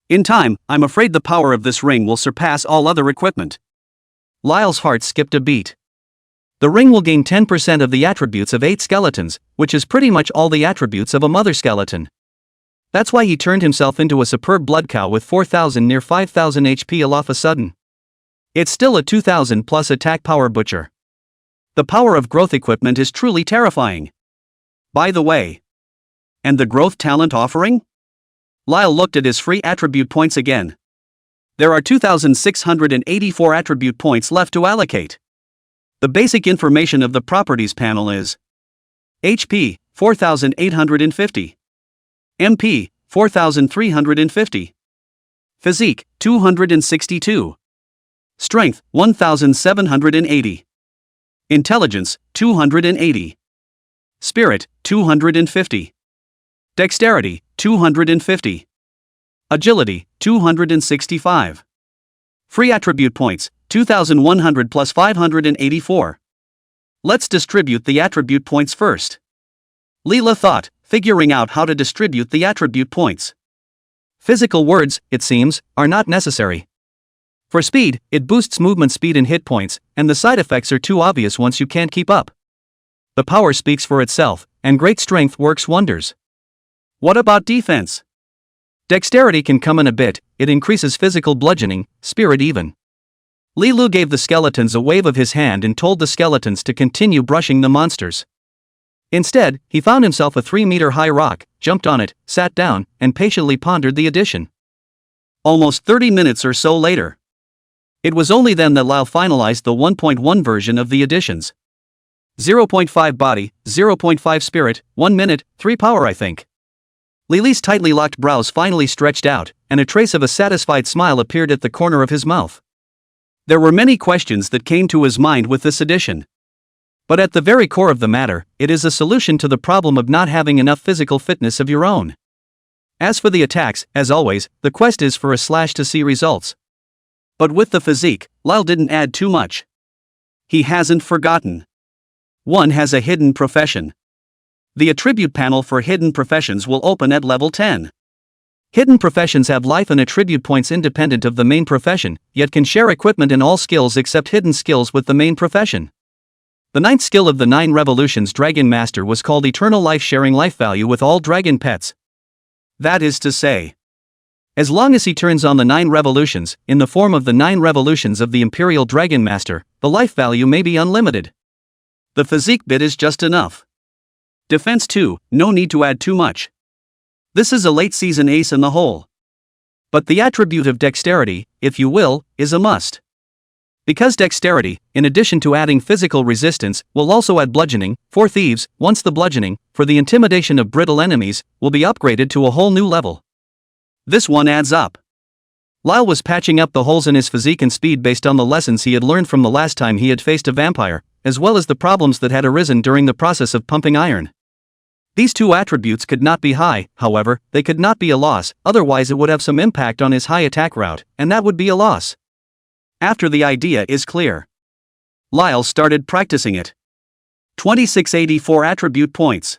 In time, I'm afraid the power of this ring will surpass all other equipment. Lyle's heart skipped a beat. The ring will gain 10% of the attributes of 8 skeletons, which is pretty much all the attributes of a mother skeleton. That's why he turned himself into a superb blood cow with 4000 near 5000 HP all of a sudden. It's still a 2000 plus attack power butcher. The power of growth equipment is truly terrifying. By the way. And the growth talent offering? Lyle looked at his free attribute points again. There are 2684 attribute points left to allocate. The basic information of the properties panel is HP, 4850. MP, 4350. Physique, 262. Strength, 1780. Intelligence, 280. Spirit, 250. Dexterity, 250. Agility, 265. Free attribute points, 2100 plus 584. Let's distribute the attribute points first. Leela thought, figuring out how to distribute the attribute points. Physical words, it seems, are not necessary. For speed, it boosts movement speed and hit points, and the side effects are too obvious once you can't keep up. The power speaks for itself, and great strength works wonders. What about defense? Dexterity can come in a bit, it increases physical bludgeoning, spirit even. Lilu gave the skeletons a wave of his hand and told the skeletons to continue brushing the monsters. Instead, he found himself a 3-meter-high rock, jumped on it, sat down, and patiently pondered the addition. Almost 30 minutes or so later. It was only then that Lyle finalized the 1.1 version of the additions. 0.5 body, 0.5 spirit, 1 minute, 3 power I think. Lily's tightly locked brows finally stretched out, and a trace of a satisfied smile appeared at the corner of his mouth. There were many questions that came to his mind with this addition. But at the very core of the matter, it is a solution to the problem of not having enough physical fitness of your own. As for the attacks, as always, the quest is for a slash to see results. But with the physique, Lyle didn't add too much. He hasn't forgotten. One has a hidden profession. The attribute panel for hidden professions will open at level 10. Hidden professions have life and attribute points independent of the main profession, yet can share equipment and all skills except hidden skills with the main profession. The ninth skill of the 9 Revolutions Dragon Master was called Eternal Life, sharing life value with all dragon pets. That is to say, as long as he turns on the 9 revolutions, in the form of the 9 revolutions of the Imperial Dragon Master, the life value may be unlimited. The physique bit is just enough. Defense 2, no need to add too much. This is a late season ace in the hole. But the attribute of dexterity, if you will, is a must. Because dexterity, in addition to adding physical resistance, will also add bludgeoning. For thieves, once the bludgeoning, for the intimidation of brittle enemies, will be upgraded to a whole new level. This one adds up. Lyle was patching up the holes in his physique and speed based on the lessons he had learned from the last time he had faced a vampire, as well as the problems that had arisen during the process of pumping iron. These 2 attributes could not be high, however, they could not be a loss, otherwise it would have some impact on his high attack route, and that would be a loss. After the idea is clear, Lyle started practicing it. 2684 attribute points.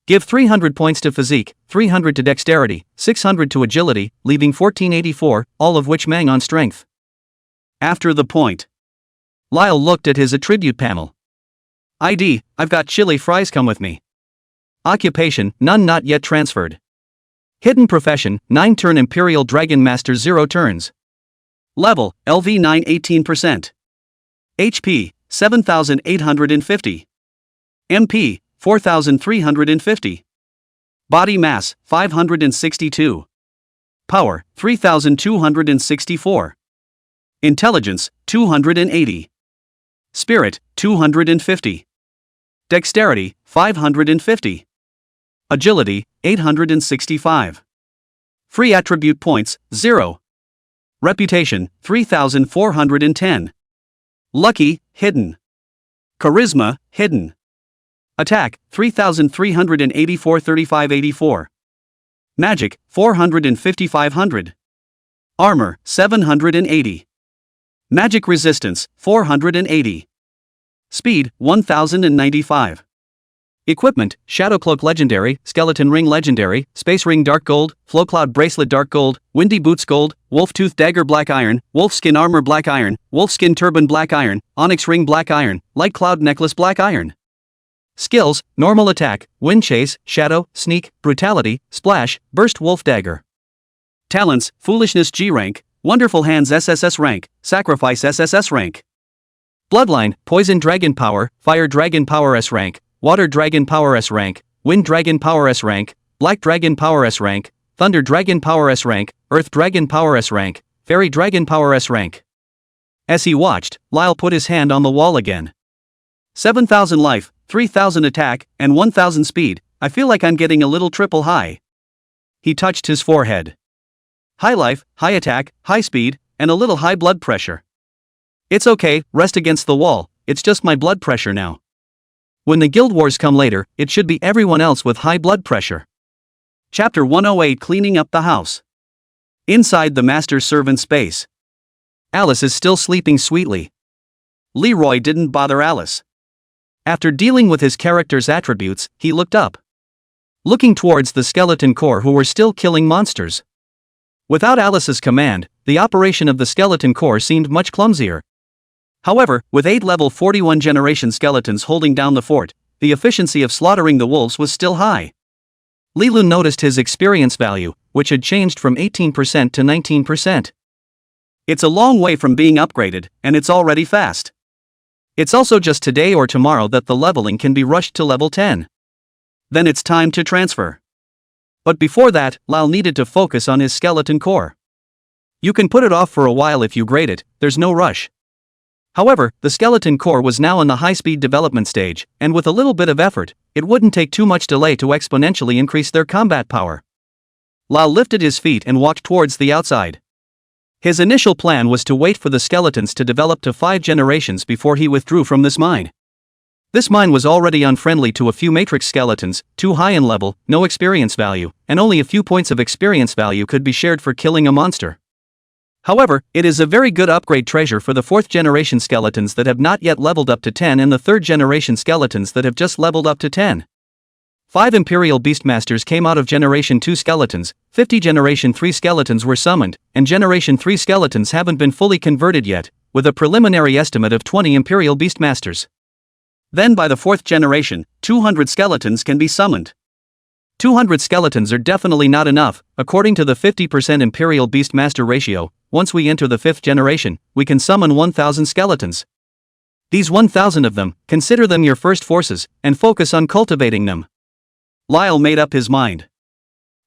Give 300 points to physique, 300 to dexterity, 600 to agility, leaving 1484, all of which mang on strength. After the point, Lyle looked at his attribute panel. ID, I've got chili fries, come with me. Occupation, none, not yet transferred. Hidden profession, 9 turn Imperial Dragon Master, 0 turns. Level, LV 9, 18%. HP, 7,850. MP, 4,350. Body mass, 562. Power, 3,264. Intelligence, 280. Spirit, 250. Dexterity, 550. Agility, 865. Free attribute points, 0. Reputation, 3,410. Lucky, hidden. Charisma, hidden. Attack, 3,384, 3584. Magic, 450, 500. Armor, 780. Magic resistance, 480. Speed, 1,095. Equipment, Shadow Cloak Legendary, Skeleton Ring Legendary, Space Ring Dark Gold, Flowcloud Bracelet Dark Gold, Windy Boots Gold, Wolf Tooth Dagger Black Iron, Wolfskin Armor Black Iron, Wolfskin Turban Black Iron, Onyx Ring Black Iron, Light Cloud Necklace Black Iron. Skills, Normal Attack, Wind Chase, Shadow, Sneak, Brutality, Splash, Burst Wolf Dagger. Talents, Foolishness G Rank, Wonderful Hands SSS Rank, Sacrifice SSS Rank. Bloodline, Poison Dragon Power, Fire Dragon Power S Rank, Water Dragon Power S Rank, Wind Dragon Power S Rank, Black Dragon Power S Rank, Thunder Dragon Power S Rank, Earth Dragon Power S Rank, Fairy Dragon Power S Rank. As he watched, Lyle put his hand on the wall again. 7,000 life, 3,000 attack, and 1,000 speed. I feel like I'm getting a little triple high. He touched his forehead. High life, high attack, high speed, and a little high blood pressure. It's okay, rest against the wall, it's just my blood pressure now. When the guild wars come later, it should be everyone else with high blood pressure. Chapter 108, Cleaning Up the House. Inside the master servant space. Alice is still sleeping sweetly. Leroy didn't bother Alice. After dealing with his character's attributes, he looked up. Looking towards the skeleton corps who were still killing monsters. Without Alice's command, the operation of the skeleton corps seemed much clumsier. However, with 8 level 41 generation skeletons holding down the fort, the efficiency of slaughtering the wolves was still high. Lilu noticed his experience value, which had changed from 18% to 19%. It's a long way from being upgraded, and it's already fast. It's also just today or tomorrow that the leveling can be rushed to level 10. Then it's time to transfer. But before that, Lyle needed to focus on his skeleton core. You can put it off for a while if you grade it, there's no rush. However, the skeleton core was now in the high-speed development stage, and with a little bit of effort, it wouldn't take too much delay to exponentially increase their combat power. Lyle lifted his feet and walked towards the outside. His initial plan was to wait for the skeletons to develop to 5 generations before he withdrew from this mine. This mine was already unfriendly to a few matrix skeletons, too high in level, no experience value, and only a few points of experience value could be shared for killing a monster. However, it is a very good upgrade treasure for the 4th generation skeletons that have not yet leveled up to 10 and the 3rd generation skeletons that have just leveled up to 10. 5 Imperial Beastmasters came out of Generation 2 skeletons, 50 Generation 3 skeletons were summoned, and Generation 3 skeletons haven't been fully converted yet, with a preliminary estimate of 20 Imperial Beastmasters. Then by the 4th generation, 200 skeletons can be summoned. 200 skeletons are definitely not enough, according to the 50% Imperial Beastmaster ratio. Once we enter the 5th generation, we can summon 1000 skeletons. These 1000 of them, consider them your first forces, and focus on cultivating them. Lyle made up his mind.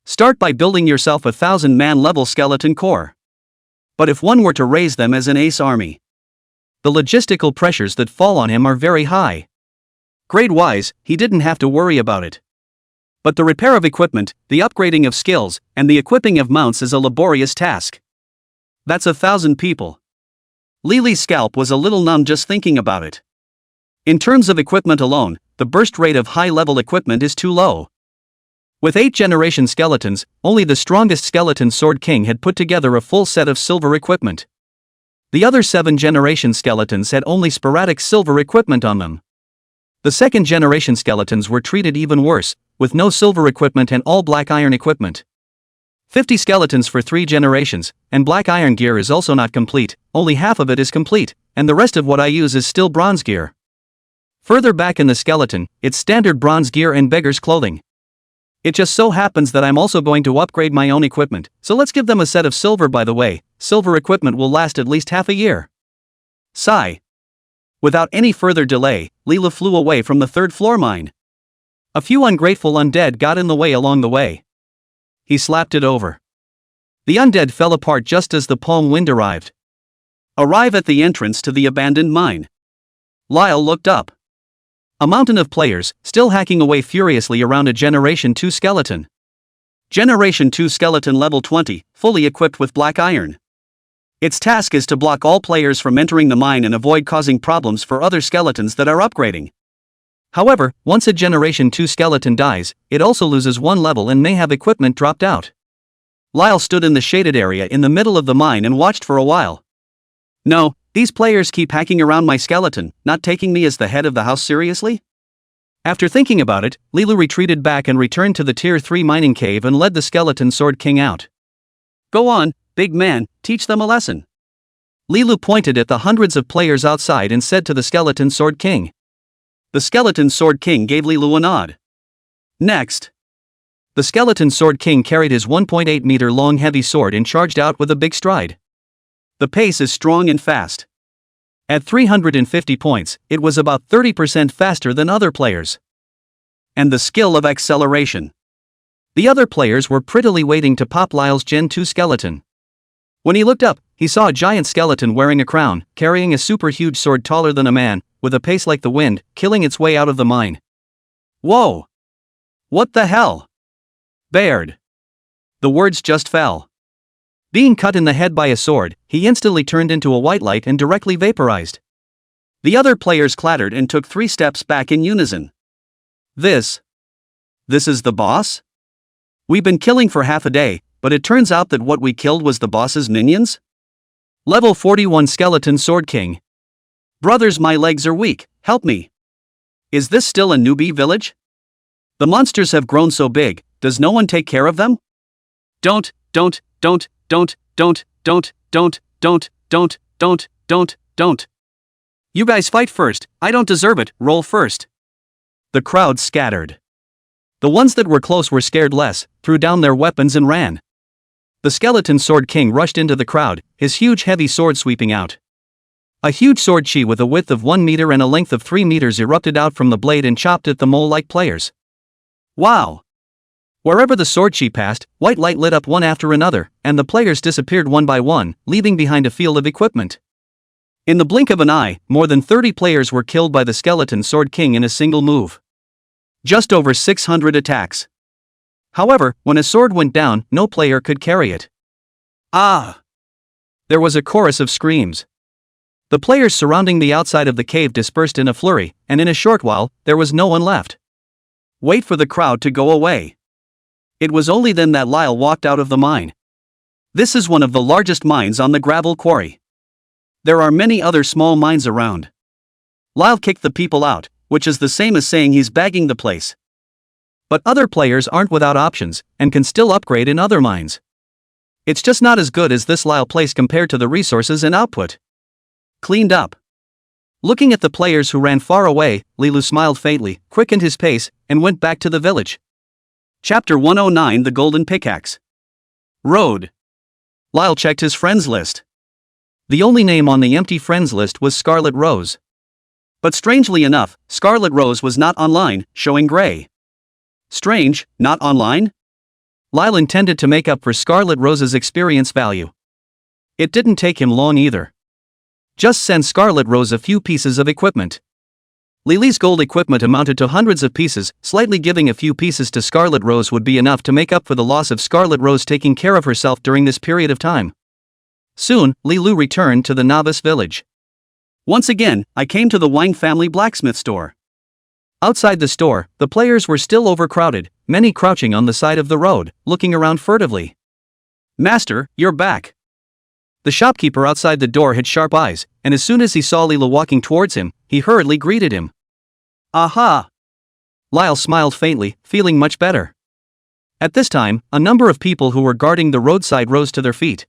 Start by building yourself a 1000-man level skeleton core. But if one were to raise them as an ace army, the logistical pressures that fall on him are very high. Grade-wise, he didn't have to worry about it. But the repair of equipment, the upgrading of skills, and the equipping of mounts is a laborious task. That's 1000 people. Lily's scalp was a little numb just thinking about it. In terms of equipment alone, the burst rate of high-level equipment is too low. With 8 generation skeletons, only the strongest skeleton Sword King had put together a full set of silver equipment. The other 7 generation skeletons had only sporadic silver equipment on them. The 2nd generation skeletons were treated even worse, with no silver equipment and all black iron equipment. 50 skeletons for 3 generations, and black iron gear is also not complete, only half of it is complete, and the rest of what I use is still bronze gear. Further back in the skeleton, it's standard bronze gear and beggar's clothing. It just so happens that I'm also going to upgrade my own equipment, so let's give them a set of silver. By the way, silver equipment will last at least half a year. Sigh. Without any further delay, Leela flew away from the 3rd floor mine. A few ungrateful undead got in the way along the way. He slapped it over. The undead fell apart just as the palm wind arrive at the entrance to the abandoned mine. Lyle looked up. A mountain of players, still hacking away furiously around a Generation 2 skeleton. Generation 2 skeleton level 20, fully equipped with black iron. Its task is to block all players from entering the mine and avoid causing problems for other skeletons that are upgrading. However, once a Generation 2 skeleton dies, it also loses 1 level and may have equipment dropped out. Lyle stood in the shaded area in the middle of the mine and watched for a while. No, these players keep hacking around my skeleton, not taking me as the head of the house seriously? After thinking about it, Lilu retreated back and returned to the Tier 3 mining cave and led the skeleton Sword King out. Go on, big man, teach them a lesson. Lilu pointed at the hundreds of players outside and said to the skeleton Sword King. The skeleton Sword King gave Lilu a nod. Next. The skeleton Sword King carried his 1.8 meter long heavy sword and charged out with a big stride. The pace is strong and fast. At 350 points, it was about 30% faster than other players. And the skill of acceleration. The other players were prettily waiting to pop Lyle's Gen 2 skeleton. When he looked up, he saw a giant skeleton wearing a crown, carrying a super huge sword taller than a man, with a pace like the wind, killing its way out of the mine. Whoa! What the hell? Baird. The words just fell. Being cut in the head by a sword, he instantly turned into a white light and directly vaporized. The other players clattered and took 3 steps back in unison. This is the boss? We've been killing for half a day, but it turns out that what we killed was the boss's minions? Level 41 Skeleton Sword King. Brothers, my legs are weak, help me. Is this still a newbie village? The monsters have grown so big, does no one take care of them? Don't. You guys fight first, I don't deserve it, roll first. The crowd scattered. The ones that were close were scared less, threw down their weapons and ran. The skeleton Sword King rushed into the crowd, his huge heavy sword sweeping out. A huge sword chi with a width of 1 meter and a length of 3 meters erupted out from the blade and chopped at the mole-like players. Wow! Wherever the sword chi passed, white light lit up one after another, and the players disappeared one by one, leaving behind a field of equipment. In the blink of an eye, more than 30 players were killed by the skeleton Sword King in a single move. Just over 600 attacks. However, when a sword went down, no player could carry it. There There was a chorus of screams. The players surrounding the outside of the cave dispersed in a flurry, and in a short while, there was no one left. Wait for the crowd to go away. It was only then that Lyle walked out of the mine. This is one of the largest mines on the gravel quarry. There are many other small mines around. Lyle kicked the people out, which is the same as saying he's bagging the place. But other players aren't without options, and can still upgrade in other mines. It's just not as good as this Lyle place compared to the resources and output. Cleaned up. Looking at the players who ran far away, Lilu smiled faintly, quickened his pace, and went back to the village. Chapter 109 The Golden Pickaxe. Road. Lyle checked his friends list. The only name on the empty friends list was Scarlet Rose. But strangely enough, Scarlet Rose was not online, showing gray. Strange, not online? Lyle intended to make up for Scarlet Rose's experience value. It didn't take him long either. Just send Scarlet Rose a few pieces of equipment. Lily's gold equipment amounted to hundreds of pieces, slightly giving a few pieces to Scarlet Rose would be enough to make up for the loss of Scarlet Rose taking care of herself during this period of time. Soon, Lilu returned to the novice village. Once again, I came to the Wang family blacksmith store. Outside the store, the players were still overcrowded, many crouching on the side of the road, looking around furtively. Master, you're back. The shopkeeper outside the door had sharp eyes, and as soon as he saw Lilu walking towards him, he hurriedly greeted him. Aha! Lyle smiled faintly, feeling much better. At this time, a number of people who were guarding the roadside rose to their feet.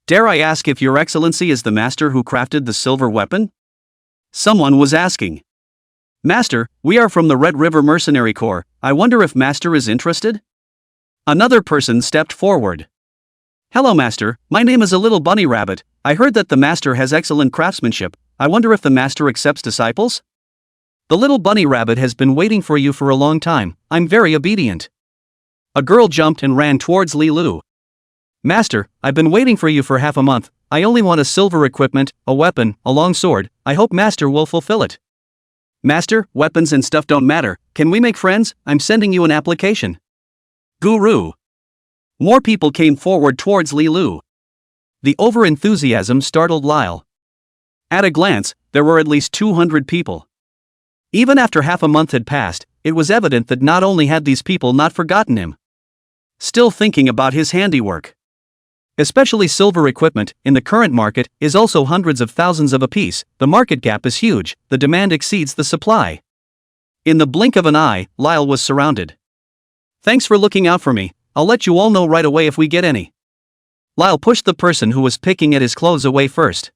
Dare I ask if Your Excellency is the master who crafted the silver weapon? Someone was asking. Master, we are from the Red River Mercenary Corps, I wonder if Master is interested? Another person stepped forward. Hello Master, my name is a little bunny rabbit, I heard that the Master has excellent craftsmanship, I wonder if the Master accepts disciples? The little bunny rabbit has been waiting for you for a long time, I'm very obedient. A girl jumped and ran towards Lilu. Master, I've been waiting for you for half a month, I only want a silver equipment, a weapon, a long sword, I hope Master will fulfill it. Master, weapons and stuff don't matter, can we make friends? I'm sending you an application. Guru. More people came forward towards Lilu. The over-enthusiasm startled Lyle. At a glance, there were at least 200 people. Even after half a month had passed, it was evident that not only had these people not forgotten him, still thinking about his handiwork. Especially silver equipment, in the current market, is also hundreds of thousands of a piece, the market gap is huge, the demand exceeds the supply. In the blink of an eye, Lyle was surrounded. Thanks for looking out for me, I'll let you all know right away if we get any. Lyle pushed the person who was picking at his clothes away first.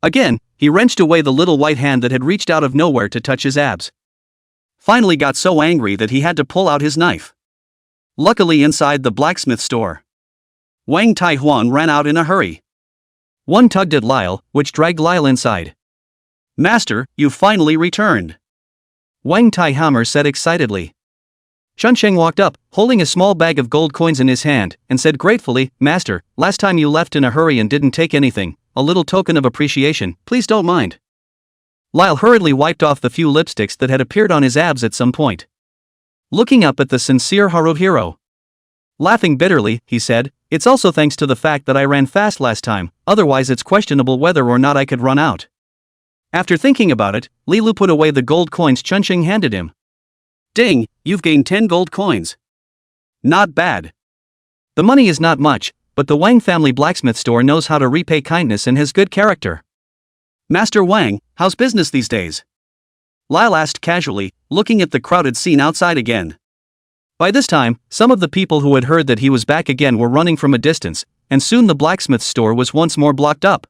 Again, he wrenched away the little white hand that had reached out of nowhere to touch his abs. Finally got so angry that he had to pull out his knife. Luckily inside the blacksmith store, Wang Taihuan ran out in a hurry. One tugged at Lyle, which dragged Lyle inside. Master, you finally returned. Wang Taihammer said excitedly. Chunsheng walked up, holding a small bag of gold coins in his hand, and said gratefully, Master, last time you left in a hurry and didn't take anything, a little token of appreciation, please don't mind. Lyle hurriedly wiped off the few lipsticks that had appeared on his abs at some point. Looking up at the sincere Haruhiro. Laughing bitterly, he said, it's also thanks to the fact that I ran fast last time, otherwise it's questionable whether or not I could run out. After thinking about it, Lilu put away the gold coins Chunsheng handed him. Ding, you've gained 10 gold coins. Not bad. The money is not much, but the Wang family blacksmith store knows how to repay kindness and has good character. Master Wang, how's business these days? Lyle asked casually, looking at the crowded scene outside again. By this time, some of the people who had heard that he was back again were running from a distance, and soon the blacksmith store was once more blocked up.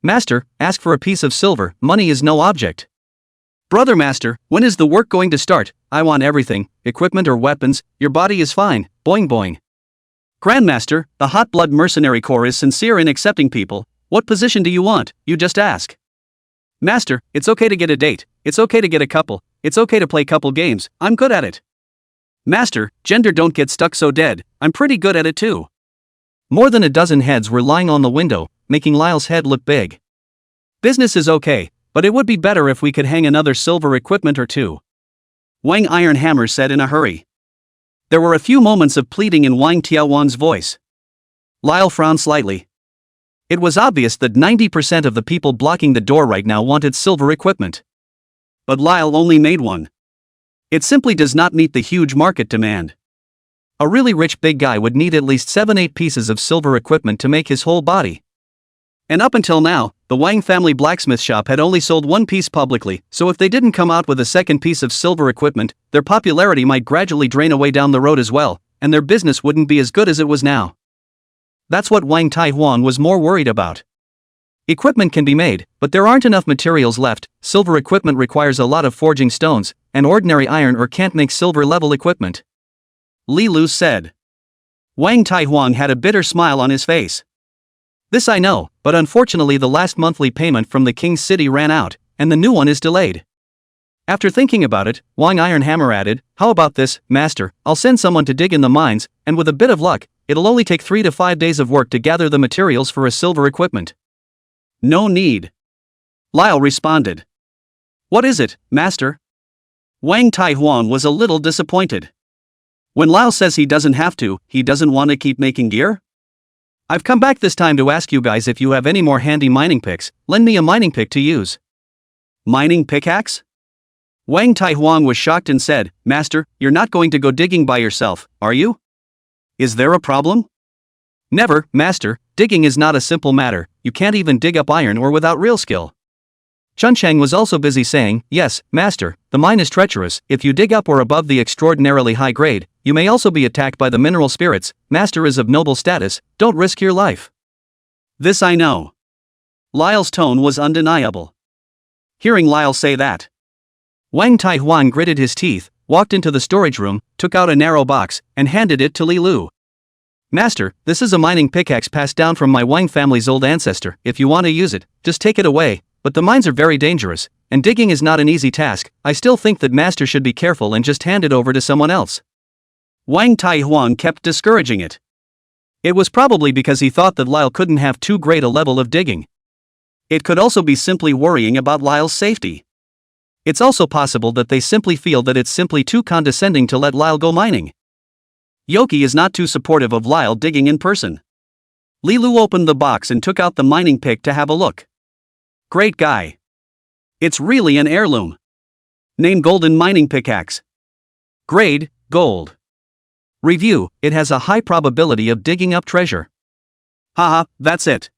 Master, ask for a piece of silver, money is no object. Brother Master, when is the work going to start? I want everything, equipment or weapons, your body is fine, boing boing. Grandmaster, the Hot Blood Mercenary Corps is sincere in accepting people, what position do you want, you just ask. Master, it's okay to get a date, it's okay to get a couple, it's okay to play couple games, I'm good at it. Master, gender don't get stuck so dead, I'm pretty good at it too. More than a dozen heads were lying on the window, making Lyle's head look big. Business is okay, but it would be better if we could hang another silver equipment or two. Wang Iron Hammer said in a hurry. There were a few moments of pleading in Wang Tiaowan's voice. Lyle frowned slightly. It was obvious that 90% of the people blocking the door right now wanted silver equipment. But Lyle only made one. It simply does not meet the huge market demand. A really rich big guy would need at least 7-8 pieces of silver equipment to make his whole body. And up until now, the Wang family blacksmith shop had only sold one piece publicly, so if they didn't come out with a second piece of silver equipment, their popularity might gradually drain away down the road as well, and their business wouldn't be as good as it was now. That's what Wang Taihuan was more worried about. Equipment can be made, but there aren't enough materials left. Silver equipment requires a lot of forging stones, and ordinary iron ore can't make silver-level equipment. Li Lu said. Wang Taihuan had a bitter smile on his face. This I know, but unfortunately the last monthly payment from the King's City ran out, and the new one is delayed. After thinking about it, Wang Ironhammer added, "How about this, Master? I'll send someone to dig in the mines, and with a bit of luck, it'll only take 3 to 5 days of work to gather the materials for a silver equipment." "No need," Lyle responded. "What is it, Master?" Wang Taihuan was a little disappointed. When Lyle says he doesn't have to, he doesn't want to keep making gear? "I've come back this time to ask you guys if you have any more handy mining picks. Lend me a mining pick to use." "Mining pickaxe?" Wang Taihuan was shocked and said, "Master, you're not going to go digging by yourself, are you? Is there a problem?" "Never, Master, digging is not a simple matter. You can't even dig up iron ore without real skill." Chunchang was also busy saying, "Yes, Master, the mine is treacherous. If you dig up or above the extraordinarily high grade, you may also be attacked by the mineral spirits. Master is of noble status, don't risk your life." "This I know." Lyle's tone was undeniable. Hearing Lyle say that, Wang Taihuan gritted his teeth, walked into the storage room, took out a narrow box, and handed it to Li Lu. "Master, this is a mining pickaxe passed down from my Wang family's old ancestor. If you want to use it, just take it away, but the mines are very dangerous, and digging is not an easy task. I still think that Master should be careful and just hand it over to someone else." Wang Taihuan kept discouraging it. It was probably because he thought that Lyle couldn't have too great a level of digging. It could also be simply worrying about Lyle's safety. It's also possible that they simply feel that it's simply too condescending to let Lyle go mining. Yoki is not too supportive of Lyle digging in person. Li Lu opened the box and took out the mining pick to have a look. "Great guy. It's really an heirloom. Name Golden Mining Pickaxe. Grade, Gold. Review, it has a high probability of digging up treasure." "Haha, that's it."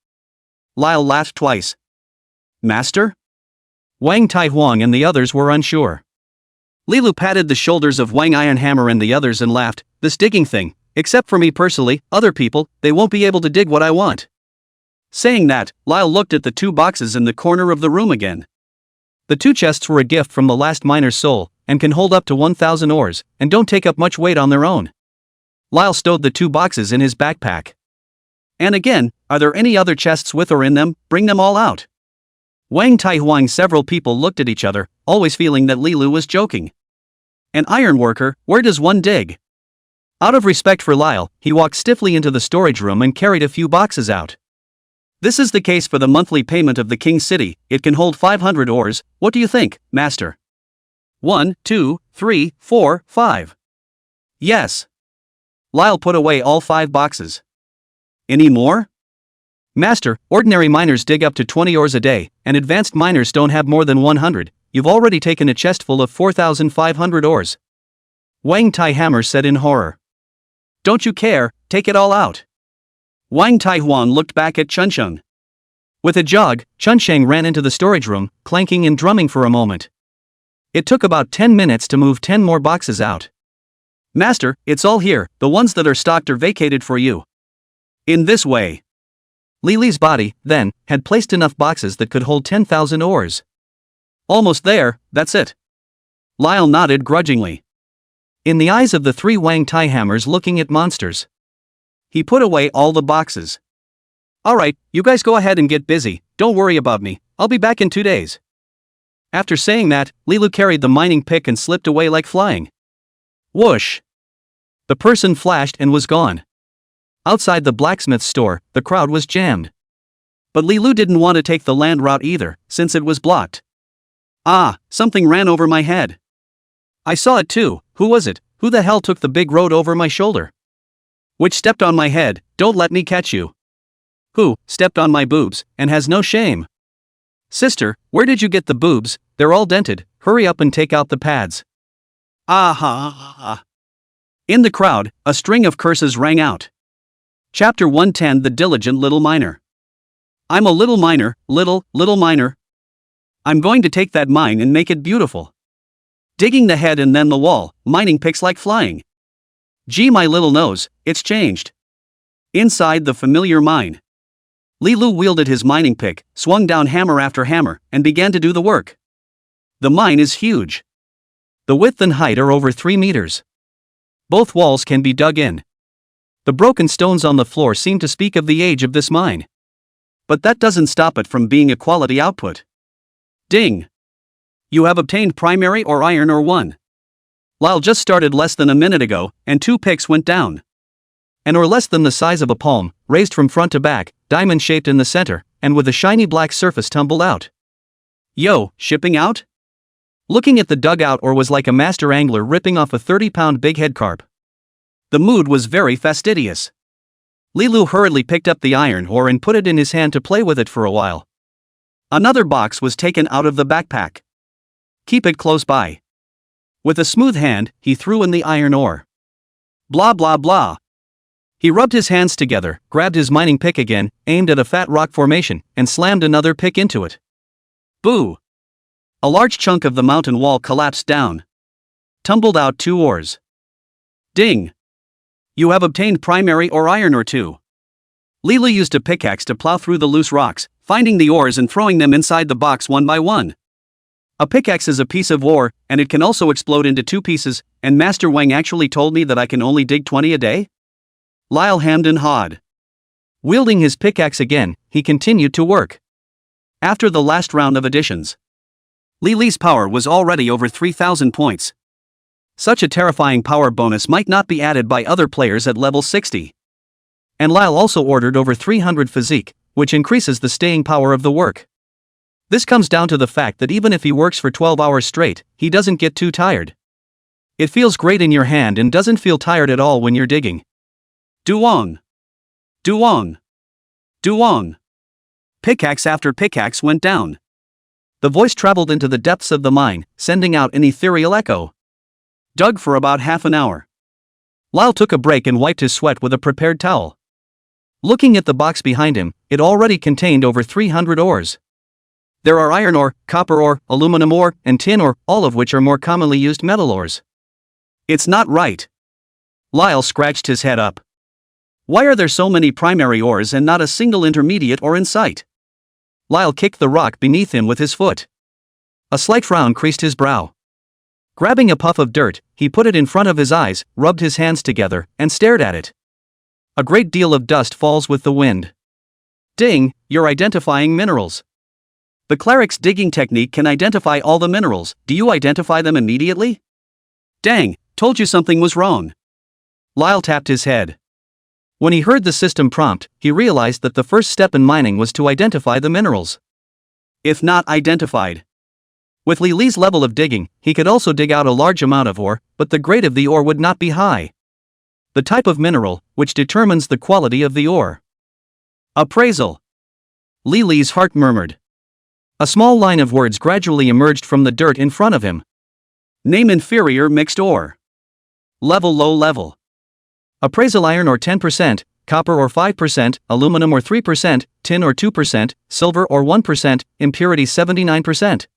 Lyle laughed twice. "Master?" Wang Taihuan and the others were unsure. Li Lu patted the shoulders of Wang Ironhammer and the others and laughed, "This digging thing, except for me personally, other people, they won't be able to dig what I want." Saying that, Lyle looked at the 2 boxes in the corner of the room again. The 2 chests were a gift from the last miner's soul, and can hold up to 1,000 ores, and don't take up much weight on their own. Lyle stowed the 2 boxes in his backpack. "And again, are there any other chests with or in them? Bring them all out." Wang Taihuan. Several people looked at each other, always feeling that Li Lu was joking. "An iron worker, where does one dig?" Out of respect for Lyle, he walked stiffly into the storage room and carried a few boxes out. "This is the case for the monthly payment of the King's City. It can hold 500 ores. What do you think, Master?" 1, 2, 3, 4, 5. "Yes." Lyle put away all 5 boxes. "Any more?" "Master, ordinary miners dig up to 20 ores a day, and advanced miners don't have more than 100. You've already taken a chest full of 4,500 ores." Wang Taihammer said in horror. "Don't you care, take it all out." Wang Taihuan looked back at Chuncheng. With a jog, Chuncheng ran into the storage room, clanking and drumming for a moment. It took about 10 minutes to move 10 more boxes out. "Master, it's all here, the ones that are stocked are vacated for you." In this way, Li Li's body, then, had placed enough boxes that could hold 10,000 ores. "Almost there, that's it." Lyle nodded grudgingly. In the eyes of the 3 Wang Taihammers looking at monsters, he put away all the boxes. "Alright, you guys go ahead and get busy, don't worry about me, I'll be back in 2 days." After saying that, Li Lu carried the mining pick and slipped away like flying. Whoosh! The person flashed and was gone. Outside the blacksmith's store, the crowd was jammed. But Li Lu didn't want to take the land route either, since it was blocked. "Ah, something ran over my head." "I saw it too. Who was it? Who the hell took the big road over my shoulder?" "Which stepped on my head? Don't let me catch you." Who stepped on my boobs and has no shame? Sister, where did you get the boobs? They're all dented. Hurry up and take out the pads. Ah. In the crowd, a string of curses rang out. Chapter 110 The Diligent Little Miner. I'm a little miner, little miner. I'm going to take that mine and make it beautiful. Digging the head and then the wall, mining picks like flying. Gee, my little nose, it's changed. Inside the familiar mine, Lilu wielded his mining pick, swung down hammer after hammer, and began to do the work. The mine is huge. The width and height are over 3 meters. Both walls can be dug in. The broken stones on the floor seem to speak of the age of this mine. But that doesn't stop it from being a quality output. Ding! You have obtained primary ore iron ore 1. Lyle just started less than a minute ago, and 2 picks went down. An ore less than the size of a palm, raised from front to back, diamond-shaped in the center, and with a shiny black surface tumbled out. Yo, shipping out? Looking at the dugout ore was like a master angler ripping off a 30-pound big head carp. The mood was very fastidious. Lilu hurriedly picked up the iron ore and put it in his hand to play with it for a while. Another box was taken out of the backpack. Keep it close by. With a smooth hand, he threw in the iron ore. Blah blah blah. He rubbed his hands together, grabbed his mining pick again, aimed at a fat rock formation, and slammed another pick into it. Boo! A large chunk of the mountain wall collapsed down. Tumbled out 2 ores. Ding! You have obtained primary ore iron ore 2. Lila used a pickaxe to plow through the loose rocks, finding the ores and throwing them inside the box one by one. A pickaxe is a piece of ore, and it can also explode into 2 pieces, and Master Wang actually told me that I can only dig 20 a day? Lyle hemmed and hawed. Wielding his pickaxe again, he continued to work. After the last round of additions, Lily's power was already over 3,000 points. Such a terrifying power bonus might not be added by other players at level 60. And Lyle also ordered over 300 physique, which increases the staying power of the work. This comes down to the fact that even if he works for 12 hours straight, he doesn't get too tired. It feels great in your hand and doesn't feel tired at all when you're digging. Duong! Duong! Duong! Pickaxe after pickaxe went down. The voice traveled into the depths of the mine, sending out an ethereal echo. Dug for about half an hour. Lyle took a break and wiped his sweat with a prepared towel. Looking at the box behind him, it already contained over 300 ores. There are iron ore, copper ore, aluminum ore, and tin ore, all of which are more commonly used metal ores. It's not right. Lyle scratched his head up. Why are there so many primary ores and not a single intermediate ore in sight? Lyle kicked the rock beneath him with his foot. A slight frown creased his brow. Grabbing a puff of dirt, he put it in front of his eyes, rubbed his hands together, and stared at it. A great deal of dust falls with the wind. Ding, you're identifying minerals. The cleric's digging technique can identify all the minerals. Do you identify them immediately? Dang, told you something was wrong. Lyle tapped his head. When he heard the system prompt, he realized that the first step in mining was to identify the minerals. If not identified. With Li Li's level of digging, he could also dig out a large amount of ore, but the grade of the ore would not be high. The type of mineral, which determines the quality of the ore. Appraisal. Li Li's heart murmured. A small line of words gradually emerged from the dirt in front of him. Name inferior mixed ore. Level low level. Appraisal iron ore 10%, copper ore 5%, aluminum ore 3%, tin ore 2%, silver ore 1%, impurity 79%.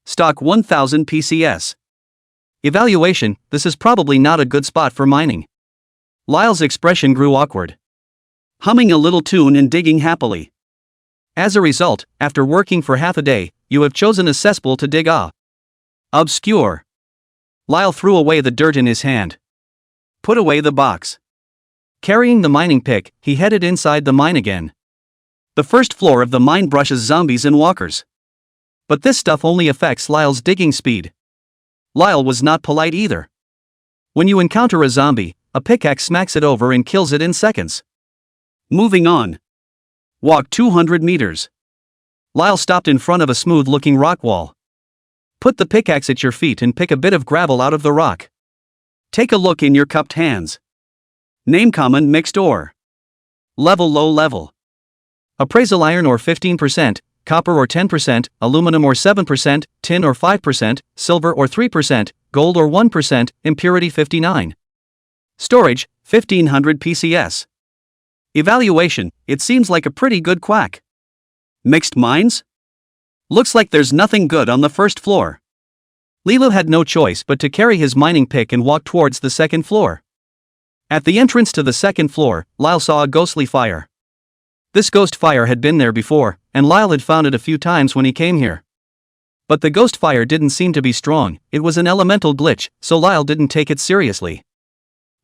Stock 1000 PCS. Evaluation, this is probably not a good spot for mining. Lyle's expression grew awkward. Humming a little tune and digging happily. As a result, after working for half a day, you have chosen a cesspool to dig off. Obscure. Lyle threw away the dirt in his hand. Put away the box. Carrying the mining pick, he headed inside the mine again. The first floor of the mine brushes zombies and walkers. But this stuff only affects Lyle's digging speed. Lyle was not polite either. When you encounter a zombie, a pickaxe smacks it over and kills it in seconds. Moving on. Walk 200 meters. Lyle stopped in front of a smooth-looking rock wall. Put the pickaxe at your feet and pick a bit of gravel out of the rock. Take a look in your cupped hands. Name common mixed ore. Level low level. Appraisal iron ore 15%, copper or 10%, aluminum or 7%, tin or 5%, silver or 3%, gold or 1%, impurity 59. Storage, 1500 PCS. Evaluation, it seems like a pretty good quack. Mixed mines? Looks like there's nothing good on the first floor. Lilu had no choice but to carry his mining pick and walk towards the second floor. At the entrance to the second floor, Lyle saw a ghostly fire. This ghost fire had been there before, and Lyle had found it a few times when he came here. But the ghost fire didn't seem to be strong, it was an elemental glitch, so Lyle didn't take it seriously.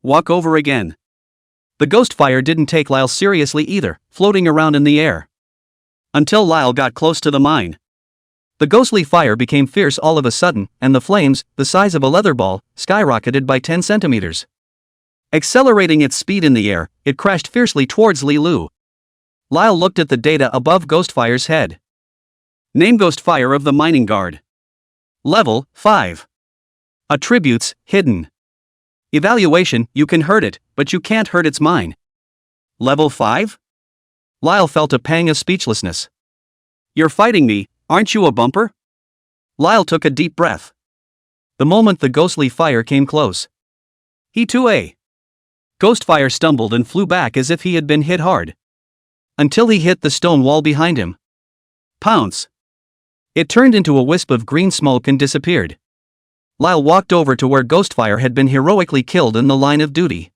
Walk over again. The ghost fire didn't take Lyle seriously either, floating around in the air. Until Lyle got close to the mine. The ghostly fire became fierce all of a sudden, and the flames, the size of a leather ball, skyrocketed by 10 centimeters. Accelerating its speed in the air, it crashed fiercely towards Li Lu. Lyle looked at the data above Ghostfire's head. Name Ghostfire of the Mining Guard. Level 5. Attributes, hidden. Evaluation, you can hurt it, but you can't hurt its mine. Level 5? Lyle felt a pang of speechlessness. You're fighting me, aren't you a bumper? Lyle took a deep breath. The moment the ghostly fire came close. He too. Ghostfire stumbled and flew back as if he had been hit hard. Until he hit the stone wall behind him. Pounce. It turned into a wisp of green smoke and disappeared. Lyle walked over to where Ghostfire had been heroically killed in the line of duty.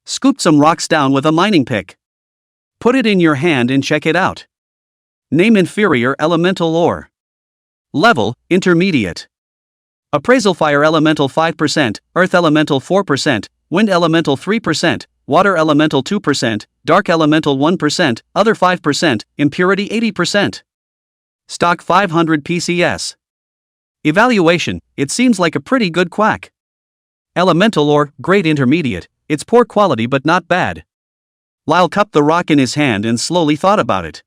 Scooped some rocks down with a mining pick. Put it in your hand and check it out. Name inferior elemental ore. Level, intermediate. Appraisal fire elemental 5%, earth elemental 4%, wind elemental 3%, water elemental 2%, dark elemental 1%, other 5%, impurity 80%. Stock 500 PCS. Evaluation, it seems like a pretty good quack. Elemental ore, grade intermediate, it's poor quality but not bad. Lyle cupped the rock in his hand and slowly thought about it.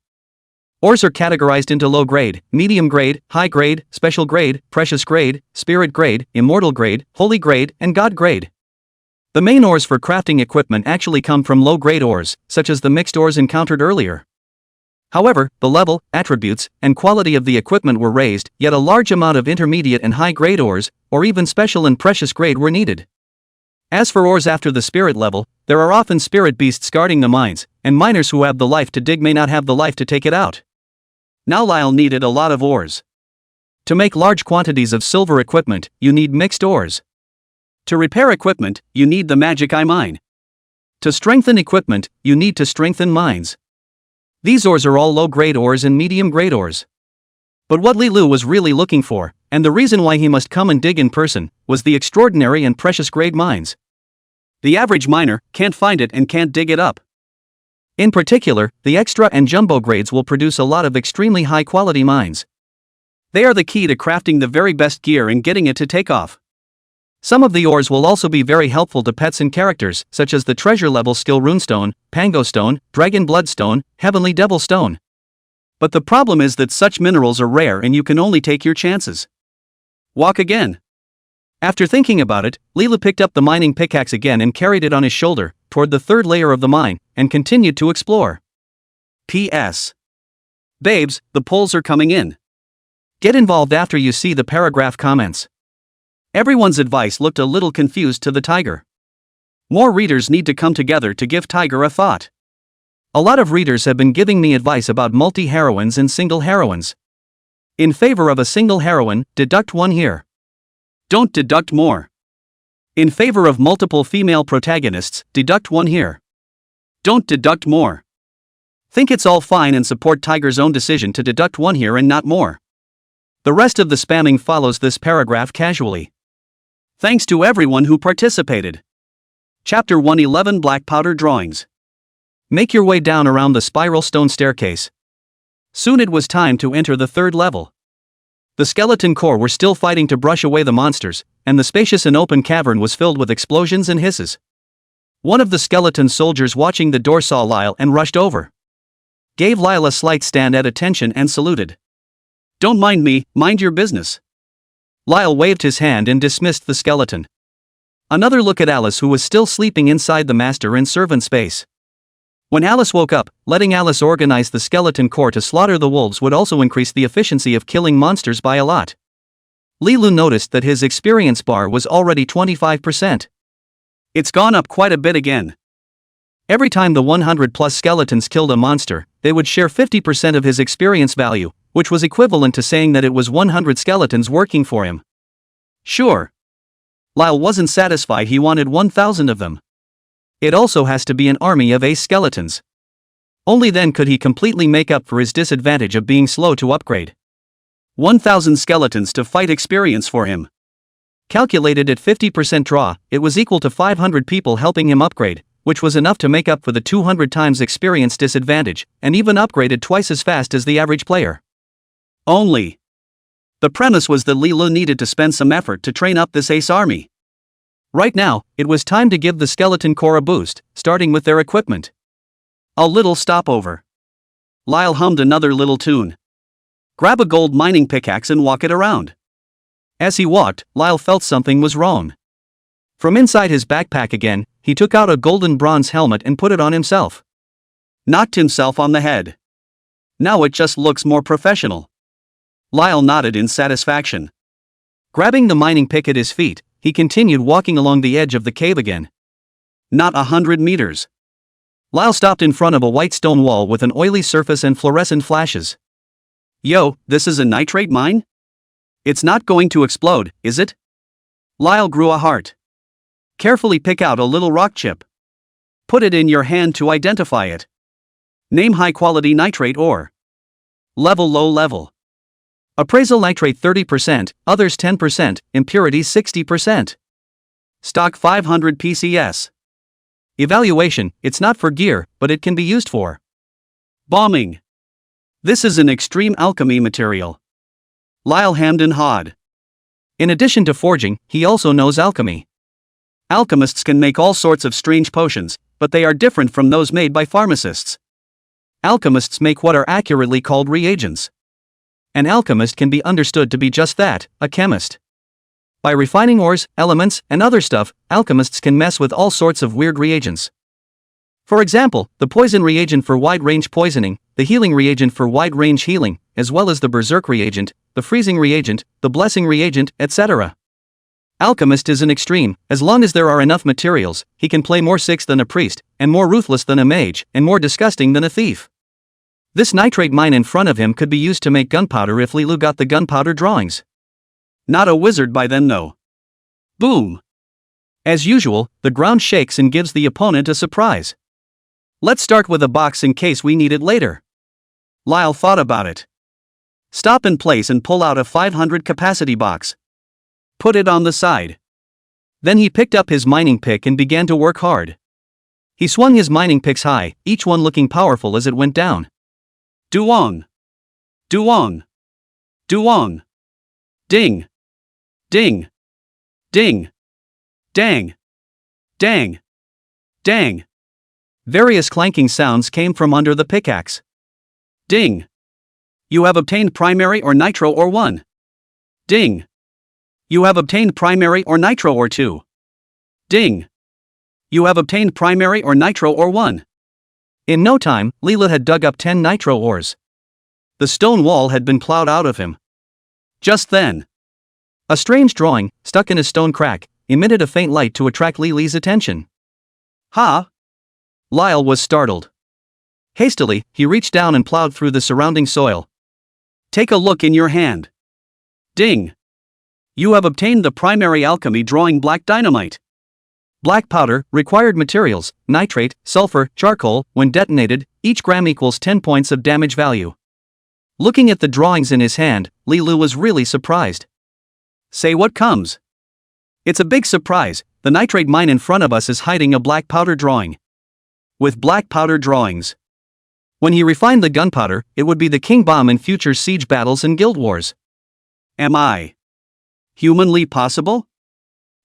Ores are categorized into low grade, medium grade, high grade, special grade, precious grade, spirit grade, immortal grade, holy grade, and god grade. The main ores for crafting equipment actually come from low-grade ores, such as the mixed ores encountered earlier. However, the level, attributes, and quality of the equipment were raised, yet a large amount of intermediate and high-grade ores, or even special and precious grade were needed. As for ores after the spirit level, there are often spirit beasts guarding the mines, and miners who have the life to dig may not have the life to take it out. Now Lyle needed a lot of ores. To make large quantities of silver equipment, you need mixed ores. To repair equipment, you need the magic eye mine. To strengthen equipment, you need to strengthen mines. These ores are all low-grade ores and medium-grade ores. But what Li Lu was really looking for, and the reason why he must come and dig in person, was the extraordinary and precious grade mines. The average miner can't find it and can't dig it up. In particular, the extra and jumbo grades will produce a lot of extremely high-quality mines. They are the key to crafting the very best gear and getting it to take off. Some of the ores will also be very helpful to pets and characters, such as the treasure-level skill runestone, pango stone, dragon bloodstone, heavenly devil stone. But the problem is that such minerals are rare and you can only take your chances. Walk again. After thinking about it, Leela picked up the mining pickaxe again and carried it on his shoulder, toward the third layer of the mine, and continued to explore. P.S. Babes, the polls are coming in. Get involved after you see the paragraph comments. Everyone's advice looked a little confused to the tiger. More readers need to come together to give Tiger a thought. A lot of readers have been giving me advice about multi-heroines and single heroines. In favor of a single heroine, deduct one here. Don't deduct more. In favor of multiple female protagonists, deduct one here. Don't deduct more. Think it's all fine and support Tiger's own decision to deduct one here and not more. The rest of the spamming follows this paragraph casually. Thanks to everyone who participated. Chapter 111 Black Powder Drawings. Make your way down around the spiral stone staircase. Soon it was time to enter the third level. The skeleton corps were still fighting to brush away the monsters, and the spacious and open cavern was filled with explosions and hisses. One of the skeleton soldiers watching the door saw Lyle and rushed over. Gave Lyle a slight stand at attention and saluted. Don't mind me, mind your business. Lyle waved his hand and dismissed the skeleton. Another look at Alice, who was still sleeping inside the master and servant space. When Alice woke up, letting Alice organize the skeleton corps to slaughter the wolves would also increase the efficiency of killing monsters by a lot. Lilu noticed that his experience bar was already 25%. It's gone up quite a bit again. Every time the 100 plus skeletons killed a monster, they would share 50% of his experience value, which was equivalent to saying that it was 100 skeletons working for him. Sure. Lyle wasn't satisfied, he wanted 1,000 of them. It also has to be an army of ace skeletons. Only then could he completely make up for his disadvantage of being slow to upgrade. 1,000 skeletons to fight experience for him. Calculated at 50% draw, it was equal to 500 people helping him upgrade, which was enough to make up for the 200 times experience disadvantage, and even upgraded twice as fast as the average player. Only. The premise was that Lilu needed to spend some effort to train up this ace army. Right now, it was time to give the skeleton corps a boost, starting with their equipment. A little stopover. Lyle hummed another little tune. Grab a gold mining pickaxe and walk it around. As he walked, Lyle felt something was wrong. From inside his backpack again, he took out a golden bronze helmet and put it on himself. Knocked himself on the head. Now it just looks more professional. Lyle nodded in satisfaction. Grabbing the mining pick at his feet, he continued walking along the edge of the cave again. Not 100 meters. Lyle stopped in front of a white stone wall with an oily surface and fluorescent flashes. Yo, this is a nitrate mine? It's not going to explode, is it? Lyle grew a heart. Carefully pick out a little rock chip. Put it in your hand to identify it. Name high-quality nitrate ore. Level low level. Appraisal nitrate 30%, others 10%, impurities 60%. Stock 500 PCS. Evaluation, it's not for gear, but it can be used for bombing. This is an extreme alchemy material. Lyle hemmed and hawed. In addition to forging, he also knows alchemy. Alchemists can make all sorts of strange potions, but they are different from those made by pharmacists. Alchemists make what are accurately called reagents. An alchemist can be understood to be just that, a chemist. By refining ores, elements, and other stuff, alchemists can mess with all sorts of weird reagents. For example, the poison reagent for wide-range poisoning, the healing reagent for wide-range healing, as well as the berserk reagent, the freezing reagent, the blessing reagent, etc. Alchemist is an extreme. As long as there are enough materials, he can play more sick than a priest, and more ruthless than a mage, and more disgusting than a thief. This nitrate mine in front of him could be used to make gunpowder if Lilu got the gunpowder drawings. Not a wizard by then though. Boom! As usual, the ground shakes and gives the opponent a surprise. Let's start with a box in case we need it later. Lyle thought about it. Stop in place and pull out a 500 capacity box. Put it on the side. Then he picked up his mining pick and began to work hard. He swung his mining picks high, each one looking powerful as it went down. Duong! Duong! Duong! Ding! Ding! Ding! Dang! Dang! Dang! Various clanking sounds came from under the pickaxe. Ding! You have obtained primary or nitro ore 1. Ding! You have obtained primary or nitro ore 2. Ding! You have obtained primary or nitro ore 1. In no time, Leela had dug up 10 nitro ores. The stone wall had been plowed out of him. Just then, a strange drawing, stuck in a stone crack, emitted a faint light to attract Lily's attention. Ha! Lyle was startled. Hastily, he reached down and plowed through the surrounding soil. Take a look in your hand. Ding! You have obtained the primary alchemy drawing black dynamite. Black powder, required materials, nitrate, sulfur, charcoal. When detonated, each gram equals 10 points of damage value. Looking at the drawings in his hand, Lilu was really surprised. Say what comes. It's a big surprise. The nitrate mine in front of us is hiding a black powder drawing. With black powder drawings. When he refined the gunpowder, it would be the king bomb in future siege battles and guild wars. Am I humanly possible?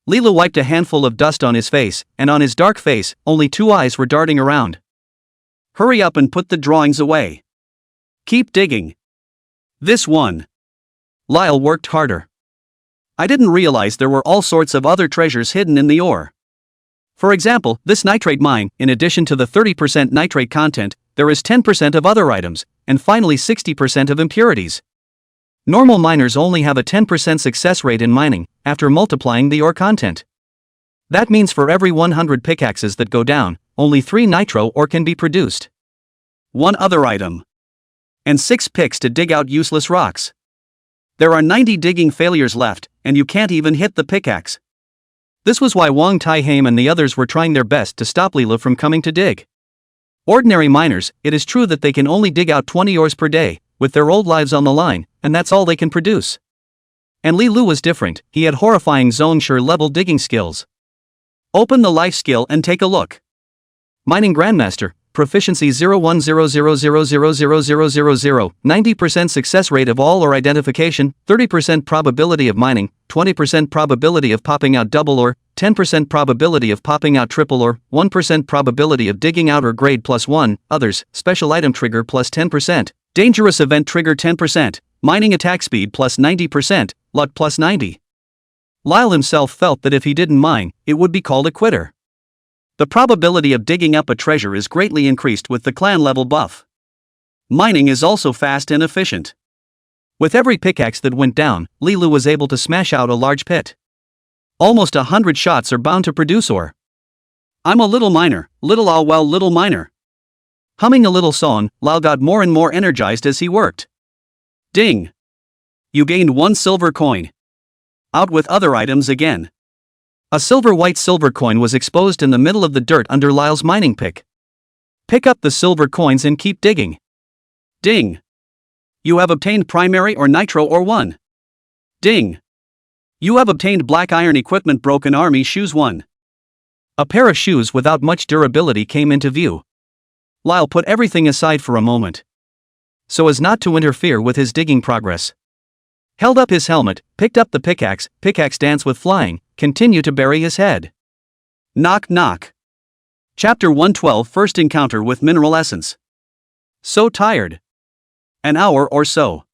Leela wiped a handful of dust on his face, and on his dark face, only 2 eyes were darting around. Hurry up and put the drawings away. Keep digging. This one. Lyle worked harder. I didn't realize there were all sorts of other treasures hidden in the ore. For example, this nitrate mine, in addition to the 30% nitrate content, there is 10% of other items, and finally 60% of impurities. Normal miners only have a 10% success rate in mining, after multiplying the ore content. That means for every 100 pickaxes that go down, only 3 nitro ore can be produced. 1 other item. And 6 picks to dig out useless rocks. There are 90 digging failures left, and you can't even hit the pickaxe. This was why Wang Tai-Haim and the others were trying their best to stop Lilu from coming to dig. Ordinary miners, it is true that they can only dig out 20 ores per day, with their old lives on the line, and that's all they can produce. And Lilu was different, he had horrifying Zhongshi level digging skills. Open the life skill and take a look. Mining Grandmaster, proficiency 0100000000, 90% success rate of all ore identification, 30% probability of mining, 20% probability of popping out double ore, 10% probability of popping out triple ore, 1% probability of digging out ore grade +1, others, special item trigger +10%, dangerous event trigger 10%, mining attack speed +90%, luck +90. Lyle himself felt that if he didn't mine, it would be called a quitter. The probability of digging up a treasure is greatly increased with the clan level buff. Mining is also fast and efficient. With every pickaxe that went down, Lilu was able to smash out a large pit. Almost 100 shots are bound to produce ore. I'm a little miner, little ah well little miner. Humming a little song, Lyle got more and more energized as he worked. Ding! You gained 1 silver coin. Out with other items again. A white silver coin was exposed in the middle of the dirt under Lyle's mining pick. Pick up the silver coins and keep digging. Ding! You have obtained primary or nitro ore 1. Ding! You have obtained black iron equipment broken army shoes 1. A pair of shoes without much durability came into view. Lyle put everything aside for a moment, so as not to interfere with his digging progress. Held up his helmet, picked up the pickaxe dance with flying, continue to bury his head. Knock knock. Chapter 112 First Encounter with Mineral Essence. So tired. An hour or so.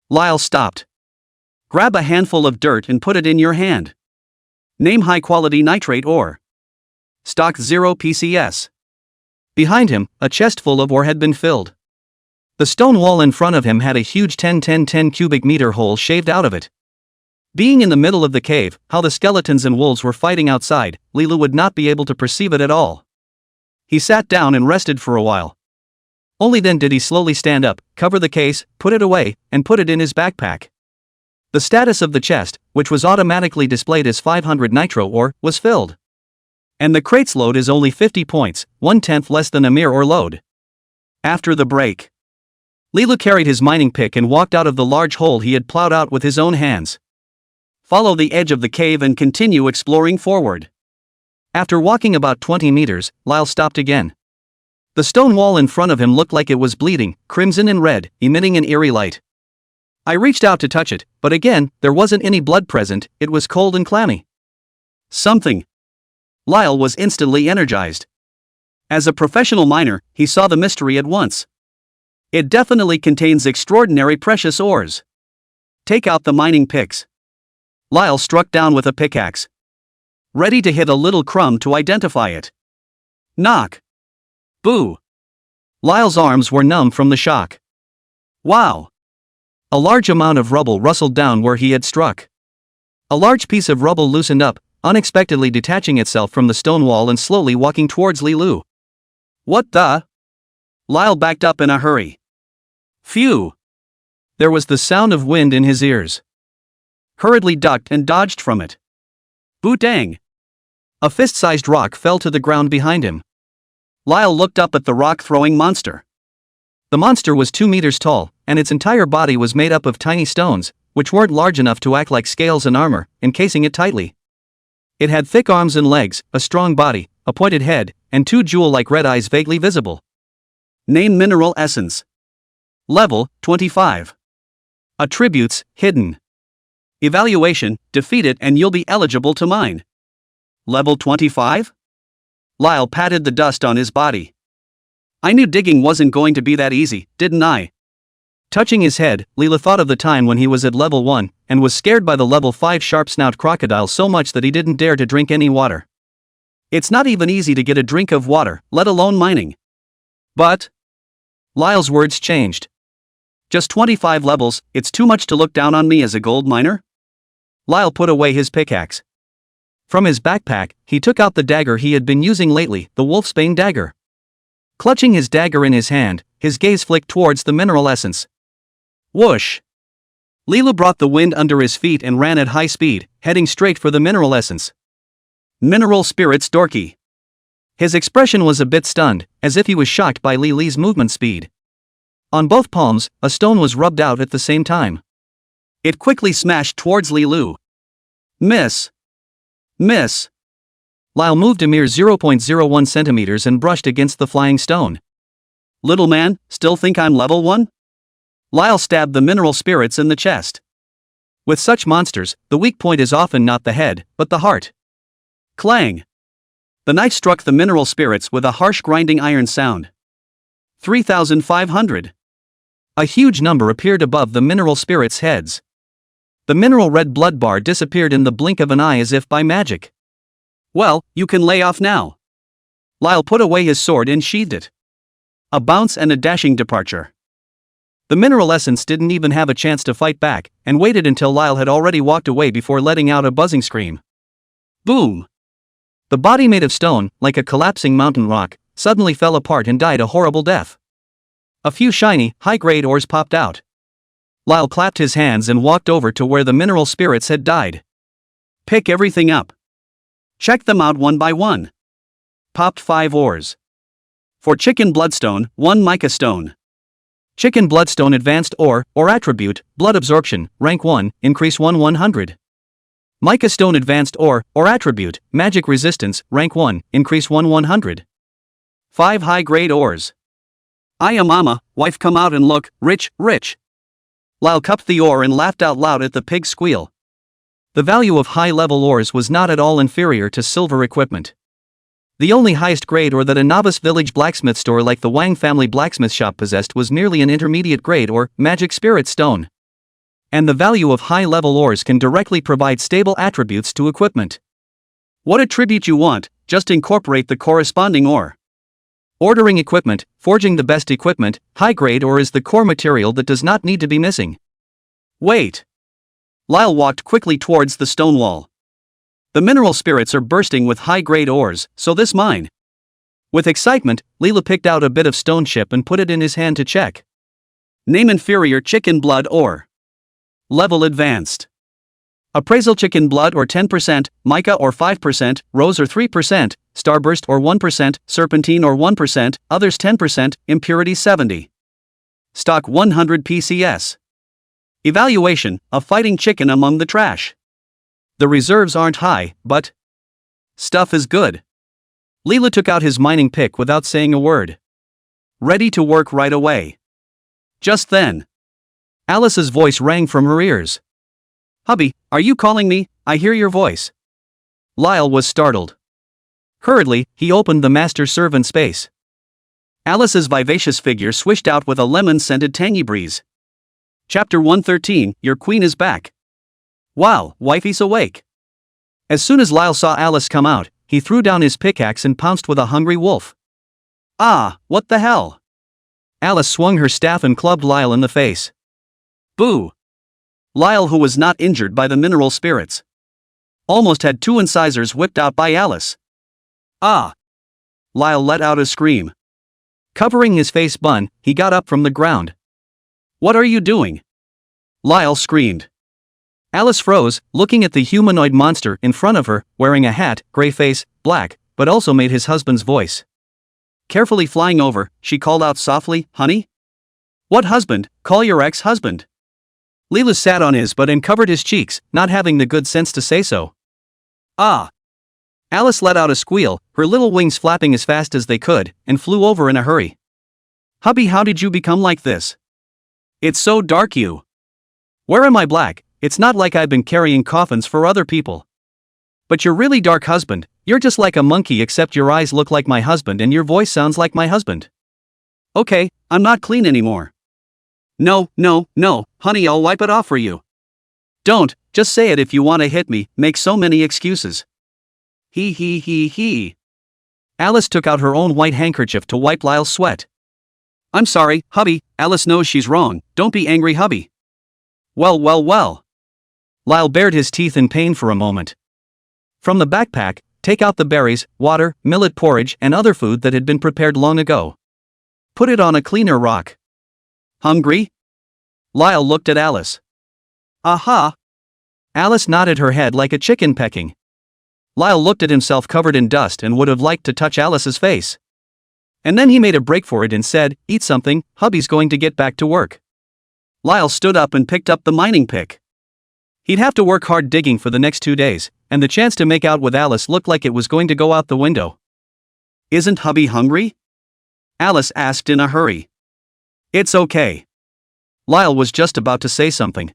Lyle stopped. Grab a handful of dirt and put it in your hand. Name high quality nitrate ore. Stock 0 PCS. Behind him, a chest full of ore had been filled. The stone wall in front of him had a huge 10 cubic meter hole shaved out of it. Being in the middle of the cave, how the skeletons and wolves were fighting outside, Lilu would not be able to perceive it at all. He sat down and rested for a while. Only then did he slowly stand up, cover the case, put it away, and put it in his backpack. The status of the chest, which was automatically displayed as 500 nitro ore, was filled. And the crate's load is only 50 points, 1/10 less than a mere ore load. After the break, Lilu carried his mining pick and walked out of the large hole he had plowed out with his own hands. Follow the edge of the cave and continue exploring forward. After walking about 20 meters, Lyle stopped again. The stone wall in front of him looked like it was bleeding, crimson and red, emitting an eerie light. I reached out to touch it, but again, there wasn't any blood present, it was cold and clammy. Something. Lyle was instantly energized. As a professional miner, he saw the mystery at once. It definitely contains extraordinary precious ores. Take out the mining picks. Lyle struck down with a pickaxe, ready to hit a little crumb to identify it. Knock. Boo. Lyle's arms were numb from the shock. Wow. A large amount of rubble rustled down where he had struck. A large piece of rubble loosened up, unexpectedly detaching itself from the stone wall and slowly walking towards Lilu. What the? Lyle backed up in a hurry. Phew! There was the sound of wind in his ears. Hurriedly ducked and dodged from it. Boo-dang! A fist-sized rock fell to the ground behind him. Lyle looked up at the rock-throwing monster. The monster was 2 meters tall, and its entire body was made up of tiny stones, which weren't large enough to act like scales and armor, encasing it tightly. It had thick arms and legs, a strong body, a pointed head, and 2 jewel-like red eyes vaguely visible. Name Mineral Essence. Level, 25. Attributes, Hidden. Evaluation, defeat it and you'll be eligible to mine. Level 25? Lyle patted the dust on his body. I knew digging wasn't going to be that easy, didn't I? Touching his head, Leela thought of the time when he was at level 1, and was scared by the level 5 sharp-snout crocodile so much that he didn't dare to drink any water. It's not even easy to get a drink of water, let alone mining. But Lyle's words changed. Just 25 levels, it's too much to look down on me as a gold miner? Lyle put away his pickaxe. From his backpack, he took out the dagger he had been using lately, the wolfsbane dagger. Clutching his dagger in his hand, his gaze flicked towards the mineral essence. Whoosh! Leela brought the wind under his feet and ran at high speed, heading straight for the mineral essence. Mineral spirits dorky. His expression was a bit stunned, as if he was shocked by Lily's movement speed. On both palms, a stone was rubbed out at the same time. It quickly smashed towards Lilu. Miss. Lyle moved a mere 0.01 centimeters and brushed against the flying stone. Little man, still think I'm level 1? Lyle stabbed the mineral spirits in the chest. With such monsters, the weak point is often not the head, but the heart. Clang! The knife struck the mineral spirits with a harsh grinding iron sound. 3,500. A huge number appeared above the mineral spirits' heads. The mineral red blood bar disappeared in the blink of an eye as if by magic. Well, you can lay off now. Lyle put away his sword and sheathed it. A bounce and a dashing departure. The mineral essence didn't even have a chance to fight back, and waited until Lyle had already walked away before letting out a buzzing scream. Boom! The body made of stone, like a collapsing mountain rock, suddenly fell apart and died a horrible death. A few shiny, high-grade ores popped out. Lyle clapped his hands and walked over to where the mineral spirits had died. Pick everything up. Check them out one by one. Popped 5 ores. For chicken bloodstone, 1 mica stone. Chicken bloodstone advanced ore, or attribute, blood absorption, rank 1, increase 100. Mica stone advanced ore, or attribute, magic resistance, rank 1, increase 100. 5 high-grade ores. Mama, wife come out and look, rich. Lyle cupped the ore and laughed out loud at the pig's squeal. The value of high-level ores was not at all inferior to silver equipment. The only highest grade ore that a novice village blacksmith store like the Wang family blacksmith shop possessed was merely an intermediate grade or magic spirit stone. And the value of high-level ores can directly provide stable attributes to equipment. What attribute you want, just incorporate the corresponding ore. Ordering equipment, forging the best equipment, high-grade ore is the core material that does not need to be missing. Wait. Lyle walked quickly towards the stone wall. The mineral spirits are bursting with high-grade ores, so this mine. With excitement, Leela picked out a bit of stone chip and put it in his hand to check. Name inferior chicken blood ore. Level advanced. Appraisal chicken blood or 10%, mica or 5%, rose or 3%, starburst or 1%, serpentine or 1%, others 10%, impurity 70. Stock 100 PCS. Evaluation, a fighting chicken among the trash. The reserves aren't high, but stuff is good. Leela took out his mining pick without saying a word. Ready to work right away. Just then, Alice's voice rang from her ears. Hubby, are you calling me? I hear your voice. Lyle was startled. Hurriedly, he opened the master servant space. Alice's vivacious figure swished out with a lemon-scented tangy breeze. Chapter 113, Your Queen is Back. Wow, wifey's awake. As soon as Lyle saw Alice come out, he threw down his pickaxe and pounced with a hungry wolf. Ah, what the hell? Alice swung her staff and clubbed Lyle in the face. Boo! Lyle, who was not injured by the mineral spirits, almost had 2 incisors whipped out by Alice. Ah! Lyle let out a scream. Covering his face bun, he got up from the ground. What are you doing? Lyle screamed. Alice froze, looking at the humanoid monster in front of her, wearing a hat, gray face, black, but also made his husband's voice. Carefully flying over, she called out softly, Honey? What husband? Call your ex-husband. Leela sat on his butt and covered his cheeks, not having the good sense to say so. Ah! Alice let out a squeal, her little wings flapping as fast as they could, and flew over in a hurry. Hubby, how did you become like this? It's so dark you. Where am I black? It's not like I've been carrying coffins for other people. But you're really dark, husband. You're just like a monkey except your eyes look like my husband and your voice sounds like my husband. Okay, I'm not clean anymore. No, honey, I'll wipe it off for you. Don't, just say it if you want to hit me, make so many excuses. He. Alice took out her own white handkerchief to wipe Lyle's sweat. I'm sorry, hubby, Alice knows she's wrong, don't be angry, hubby. Well. Lyle bared his teeth in pain for a moment. From the backpack, take out the berries, water, millet porridge and other food that had been prepared long ago. Put it on a cleaner rock. Hungry? Lyle looked at Alice. Aha! Alice nodded her head like a chicken pecking. Lyle looked at himself covered in dust and would have liked to touch Alice's face. And then he made a break for it and said, eat something, hubby's going to get back to work. Lyle stood up and picked up the mining pick. He'd have to work hard digging for the next 2 days, and the chance to make out with Alice looked like it was going to go out the window. Isn't hubby hungry? Alice asked in a hurry. It's okay. Lyle was just about to say something.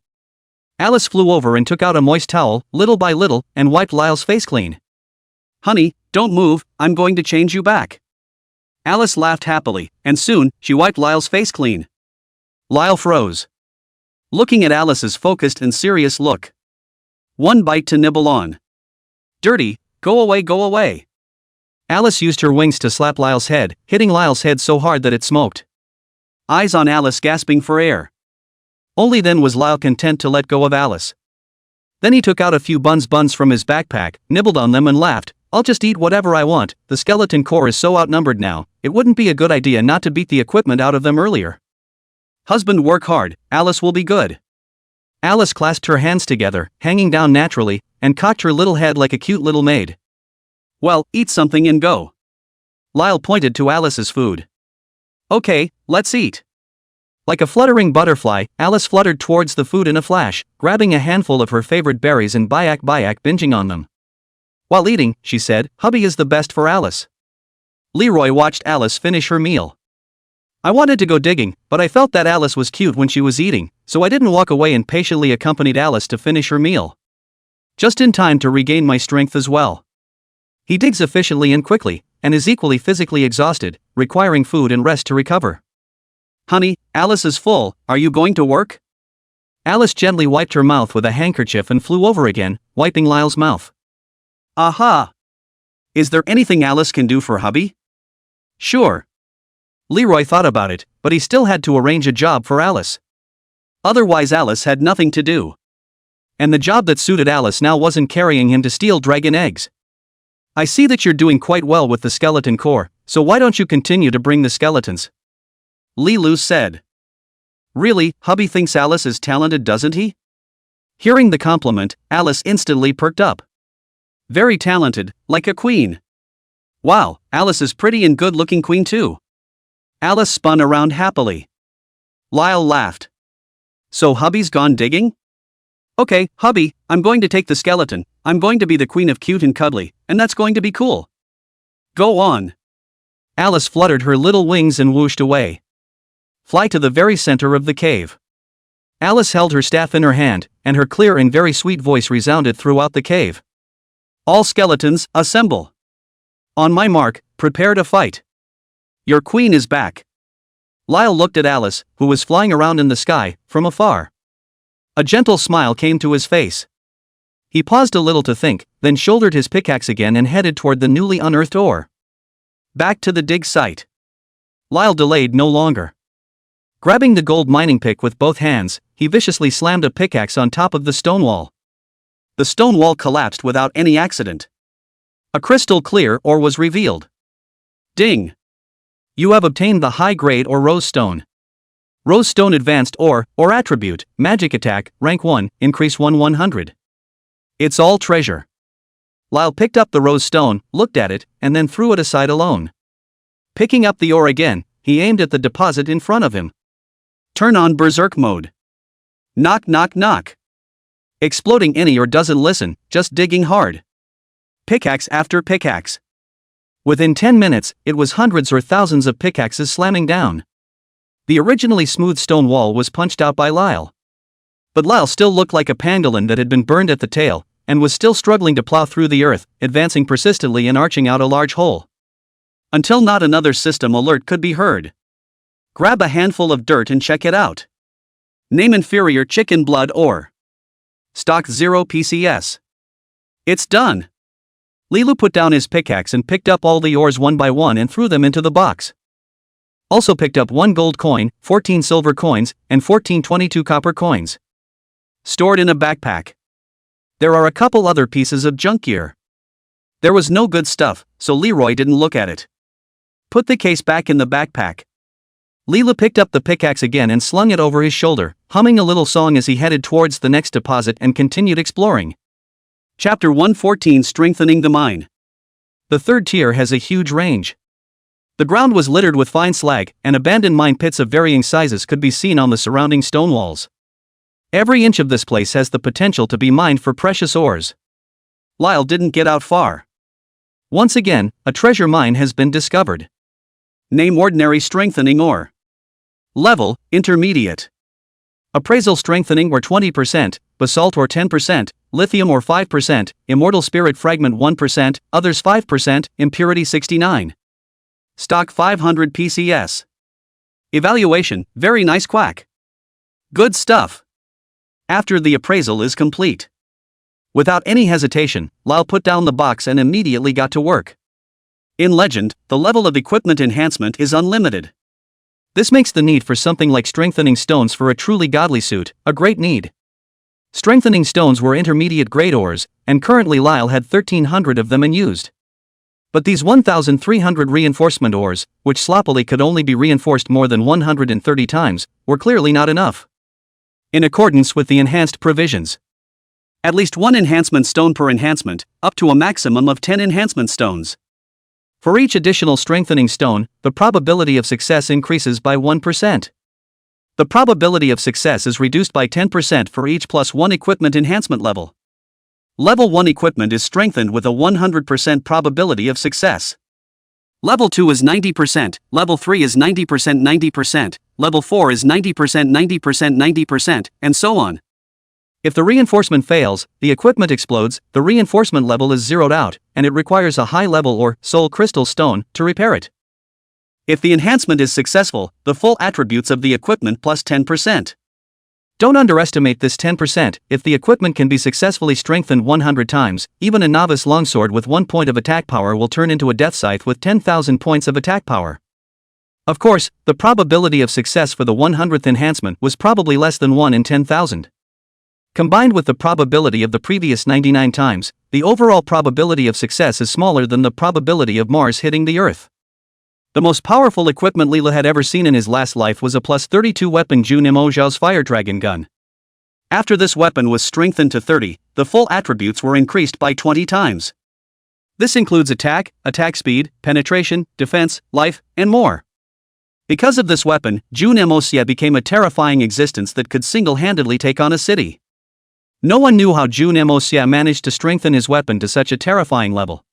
Alice flew over and took out a moist towel, little by little, and wiped Lyle's face clean. Honey, don't move, I'm going to change you back. Alice laughed happily, and soon, she wiped Lyle's face clean. Lyle froze, looking at Alice's focused and serious look. One bite to nibble on. Dirty, go away, go away. Alice used her wings to slap Lyle's head, hitting Lyle's head so hard that it smoked. Eyes on Alice gasping for air. Only then was Lyle content to let go of Alice. Then he took out a few buns from his backpack, nibbled on them and laughed. I'll just eat whatever I want, the skeleton corps is so outnumbered now, it wouldn't be a good idea not to beat the equipment out of them earlier. Husband, work hard, Alice will be good. Alice clasped her hands together, hanging down naturally, and cocked her little head like a cute little maid. Well, eat something and go. Lyle pointed to Alice's food. Okay, let's eat. Like a fluttering butterfly, Alice fluttered towards the food in a flash, grabbing a handful of her favorite berries and bayak binging on them. While eating, she said, hubby is the best for Alice. Leroy watched Alice finish her meal. I wanted to go digging, but I felt that Alice was cute when she was eating, so I didn't walk away and patiently accompanied Alice to finish her meal. Just in time to regain my strength as well. He digs efficiently and quickly, and is equally physically exhausted, requiring food and rest to recover. Honey, Alice is full, are you going to work? Alice gently wiped her mouth with a handkerchief and flew over again, wiping Lyle's mouth. Aha! Is there anything Alice can do for hubby? Sure. Leroy thought about it, but he still had to arrange a job for Alice. Otherwise Alice had nothing to do. And the job that suited Alice now wasn't carrying him to steal dragon eggs. I see that you're doing quite well with the skeleton corps, so why don't you continue to bring the skeletons? Lilu said. Really, hubby thinks Alice is talented, doesn't he? Hearing the compliment, Alice instantly perked up. Very talented, like a queen. Wow, Alice is pretty and good-looking queen too. Alice spun around happily. Lyle laughed. So hubby's gone digging? Okay, hubby, I'm going to take the skeleton, I'm going to be the queen of cute and cuddly, and that's going to be cool. Go on. Alice fluttered her little wings and whooshed away. Fly to the very center of the cave. Alice held her staff in her hand, and her clear and very sweet voice resounded throughout the cave. All skeletons, assemble. On my mark, prepare to fight. Your queen is back. Lyle looked at Alice, who was flying around in the sky, from afar. A gentle smile came to his face. He paused a little to think, then shouldered his pickaxe again and headed toward the newly unearthed ore. Back to the dig site. Lyle delayed no longer. Grabbing the gold mining pick with both hands, he viciously slammed a pickaxe on top of the stone wall. The stone wall collapsed without any accident. A crystal clear ore was revealed. Ding! You have obtained the high-grade or rose stone. Rose stone advanced or attribute, magic attack, rank 1, increase 100. It's all treasure. Lyle picked up the rose stone, looked at it, and then threw it aside alone. Picking up the ore again, he aimed at the deposit in front of him. Turn on berserk mode. Knock knock knock. Exploding any or doesn't listen, just digging hard. Pickaxe after pickaxe. Within 10 minutes, it was hundreds or thousands of pickaxes slamming down. The originally smooth stone wall was punched out by Lyle. But Lyle still looked like a pangolin that had been burned at the tail, and was still struggling to plow through the earth, advancing persistently and arching out a large hole. Until not another system alert could be heard. Grab a handful of dirt and check it out. Name inferior chicken blood ore. Stock 0 PCS. It's done. Lilu put down his pickaxe and picked up all the ores one by one and threw them into the box. Also picked up 1 gold coin, 14 silver coins, and 14 22 copper coins. Stored in a backpack. There are a couple other pieces of junk gear. There was no good stuff, so Leroy didn't look at it. Put the case back in the backpack. Leela picked up the pickaxe again and slung it over his shoulder, humming a little song as he headed towards the next deposit and continued exploring. Chapter 114 Strengthening the Mine. The third tier has a huge range. The ground was littered with fine slag, and abandoned mine pits of varying sizes could be seen on the surrounding stone walls. Every inch of this place has the potential to be mined for precious ores. Lyle didn't get out far. Once again, a treasure mine has been discovered. Name ordinary strengthening ore. Level, intermediate. Appraisal strengthening or 20%, basalt or 10%, lithium or 5%, immortal spirit fragment 1%, others 5%, impurity 69. Stock 500 PCS. Evaluation, very nice quack. Good stuff. After the appraisal is complete. Without any hesitation, Lyle put down the box and immediately got to work. In Legend, the level of equipment enhancement is unlimited. This makes the need for something like strengthening stones for a truly godly suit a great need. Strengthening stones were intermediate grade ores, and currently Lyle had 1,300 of them unused. But these 1,300 reinforcement ores, which sloppily could only be reinforced more than 130 times, were clearly not enough. In accordance with the enhanced provisions. At least 1 enhancement stone per enhancement, up to a maximum of 10 enhancement stones. For each additional strengthening stone, the probability of success increases by 1%. The probability of success is reduced by 10% for each +1 equipment enhancement level. Level 1 equipment is strengthened with a 100% probability of success. Level 2 is 90%, Level 3 is 90% 90%, Level 4 is 90% 90% 90%, and so on. If the reinforcement fails, the equipment explodes, the reinforcement level is zeroed out, and it requires a high level or soul crystal stone to repair it. If the enhancement is successful, the full attributes of the equipment plus 10%. Don't underestimate this 10%. If the equipment can be successfully strengthened 100 times, even a novice longsword with 1 point of attack power will turn into a death scythe with 10,000 points of attack power. Of course, the probability of success for the 100th enhancement was probably less than 1 in 10,000. Combined with the probability of the previous 99 times, the overall probability of success is smaller than the probability of Mars hitting the Earth. The most powerful equipment Leela had ever seen in his last life was a +32 weapon Jun Mo Zhao's Fire Dragon gun. After this weapon was strengthened to 30, the full attributes were increased by 20 times. This includes attack, attack speed, penetration, defense, life, and more. Because of this weapon, Jun Mo Xia became a terrifying existence that could single-handedly take on a city. No one knew how Jun Mo Xia managed to strengthen his weapon to such a terrifying level.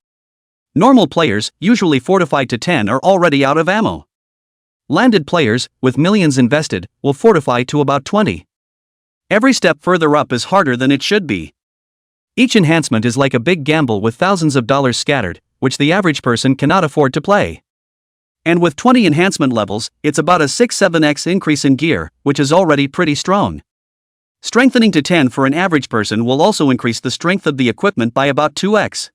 Normal players, usually fortified to 10, are already out of ammo. Landed players, with millions invested, will fortify to about 20. Every step further up is harder than it should be. Each enhancement is like a big gamble with thousands of dollars scattered, which the average person cannot afford to play. And with 20 enhancement levels, it's about a 6-7x increase in gear, which is already pretty strong. Strengthening to 10 for an average person will also increase the strength of the equipment by about 2x.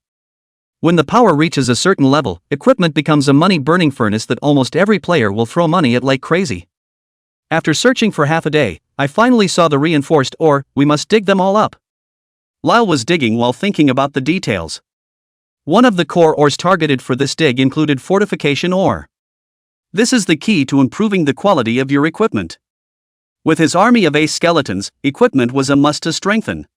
When the power reaches a certain level, equipment becomes a money-burning furnace that almost every player will throw money at like crazy. After searching for half a day, I finally saw the reinforced ore. We must dig them all up. Lyle was digging while thinking about the details. One of the core ores targeted for this dig included fortification ore. This is the key to improving the quality of your equipment. With his army of ace skeletons, equipment was a must to strengthen.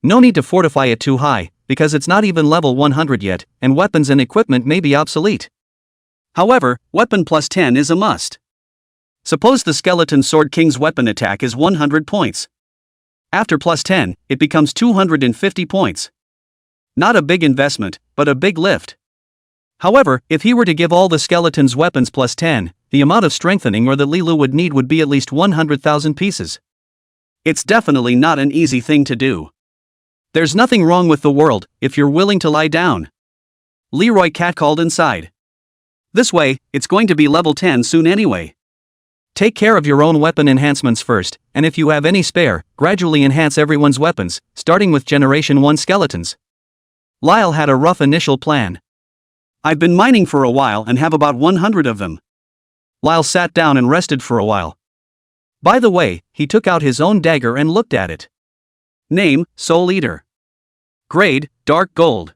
No need to fortify it too high, because it's not even level 100 yet, and weapons and equipment may be obsolete. However, weapon plus 10 is a must. Suppose the skeleton sword king's weapon attack is 100 points. After plus 10, it becomes 250 points. Not a big investment, but a big lift. However, if he were to give all the skeletons weapons plus 10, the amount of strengthening or that Lilu would need would be at least 100,000 pieces. It's definitely not an easy thing to do. There's nothing wrong with the world, if you're willing to lie down. Leroy catcalled inside. This way, it's going to be level 10 soon anyway. Take care of your own weapon enhancements first, and if you have any spare, gradually enhance everyone's weapons, starting with Generation 1 skeletons. Lyle had a rough initial plan. I've been mining for a while and have about 100 of them. Lyle sat down and rested for a while. By the way, he took out his own dagger and looked at it. Name, Soul Eater. Grade, Dark Gold.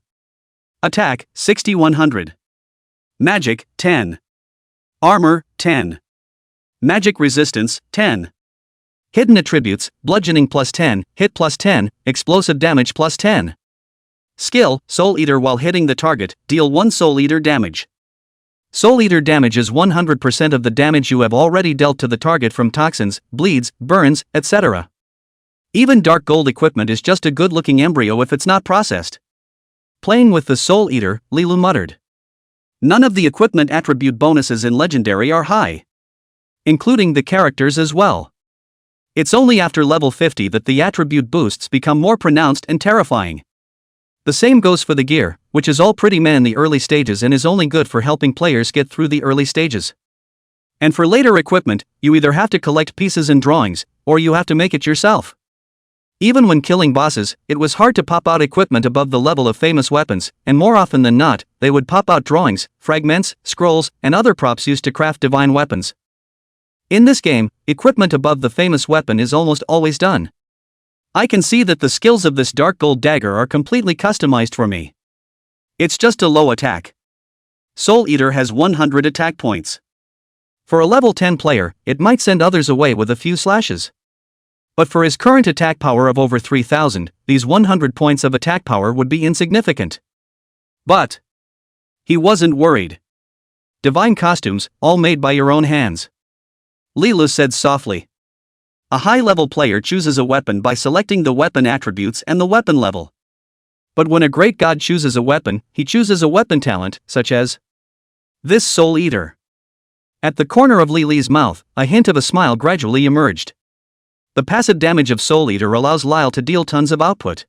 Attack, 6100. Magic, 10. Armor, 10. Magic resistance, 10. Hidden attributes, bludgeoning plus 10, hit plus 10, explosive damage plus 10. Skill, Soul Eater. While hitting the target, deal 1 Soul Eater damage. Soul Eater damage is 100% of the damage you have already dealt to the target from toxins, bleeds, burns, etc. Even Dark Gold equipment is just a good-looking embryo if it's not processed. Playing with the Soul Eater, Lilu muttered. None of the equipment attribute bonuses in Legendary are high. Including the characters as well. It's only after level 50 that the attribute boosts become more pronounced and terrifying. The same goes for the gear, which is all pretty meh in the early stages and is only good for helping players get through the early stages. And for later equipment, you either have to collect pieces and drawings, or you have to make it yourself. Even when killing bosses, it was hard to pop out equipment above the level of famous weapons, and more often than not, they would pop out drawings, fragments, scrolls, and other props used to craft divine weapons. In this game, equipment above the famous weapon is almost always done. I can see that the skills of this Dark Gold dagger are completely customized for me. It's just a low attack. Soul Eater has 100 attack points. For a level 10 player, it might send others away with a few slashes. But for his current attack power of over 3000, these 100 points of attack power would be insignificant. But he wasn't worried. Divine costumes, all made by your own hands. Lilu said softly. A high-level player chooses a weapon by selecting the weapon attributes and the weapon level. But when a great god chooses a weapon, he chooses a weapon talent, such as this Soul Eater. At the corner of Lily's mouth, a hint of a smile gradually emerged. The passive damage of Soul Eater allows Lyle to deal tons of output.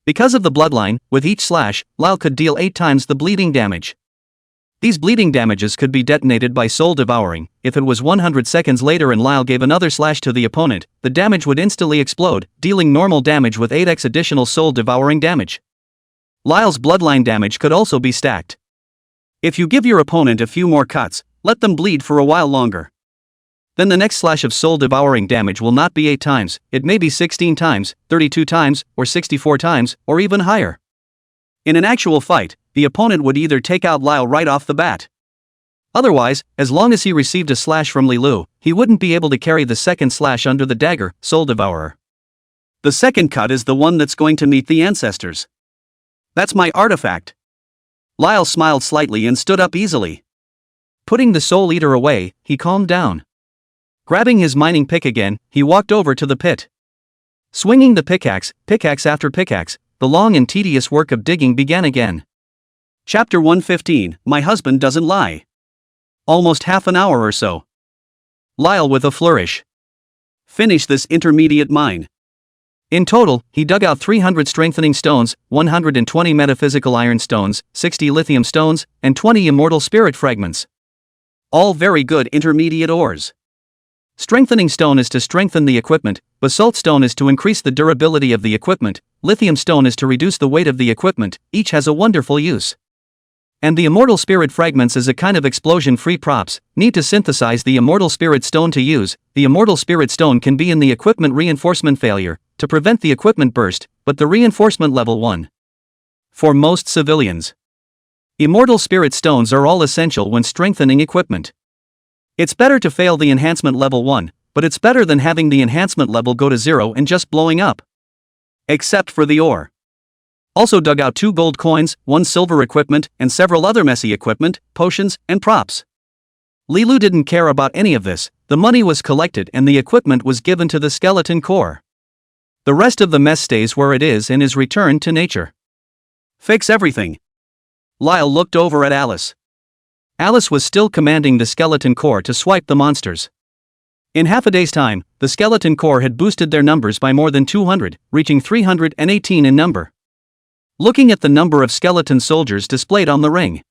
Because of the bloodline, with each slash, Lyle could deal 8 times the bleeding damage. These bleeding damages could be detonated by soul devouring. If it was 100 seconds later and Lyle gave another slash to the opponent, the damage would instantly explode, dealing normal damage with 8x additional soul devouring damage. Lyle's bloodline damage could also be stacked. If you give your opponent a few more cuts, let them bleed for a while longer. Then the next slash of soul devouring damage will not be 8 times, it may be 16 times, 32 times, or 64 times, or even higher. In an actual fight, the opponent would either take out Lyle right off the bat. Otherwise, as long as he received a slash from Lilu, he wouldn't be able to carry the second slash under the dagger, Soul Devourer. The second cut is the one that's going to meet the ancestors. That's my artifact. Lyle smiled slightly and stood up easily. Putting the Soul Eater away, he calmed down. Grabbing his mining pick again, he walked over to the pit. Swinging the pickaxe after pickaxe, the long and tedious work of digging began again. Chapter 115, My Husband Doesn't Lie. Almost half an hour or so. Lyle with a flourish. Finish this intermediate mine. In total, he dug out 300 strengthening stones, 120 metaphysical iron stones, 60 lithium stones, and 20 immortal spirit fragments. All very good intermediate ores. Strengthening stone is to strengthen the equipment, basalt stone is to increase the durability of the equipment, lithium stone is to reduce the weight of the equipment, each has a wonderful use. And the immortal spirit fragments is a kind of explosion-free props, need to synthesize the immortal spirit stone to use. The immortal spirit stone can be in the equipment reinforcement failure, to prevent the equipment burst, but the reinforcement level 1. For most civilians, immortal spirit stones are all essential when strengthening equipment. It's better to fail the enhancement level 1, but it's better than having the enhancement level go to 0 and just blowing up. Except for the ore. Also dug out 2 gold coins, 1 silver equipment, and several other messy equipment, potions, and props. Lilu didn't care about any of this, the money was collected and the equipment was given to the skeleton core. The rest of the mess stays where it is and is returned to nature. Fix everything. Lyle looked over at Alice. Alice was still commanding the skeleton core to swipe the monsters. In half a day's time, the skeleton core had boosted their numbers by more than 200, reaching 318 in number. Looking at the number of skeleton soldiers displayed on the ring,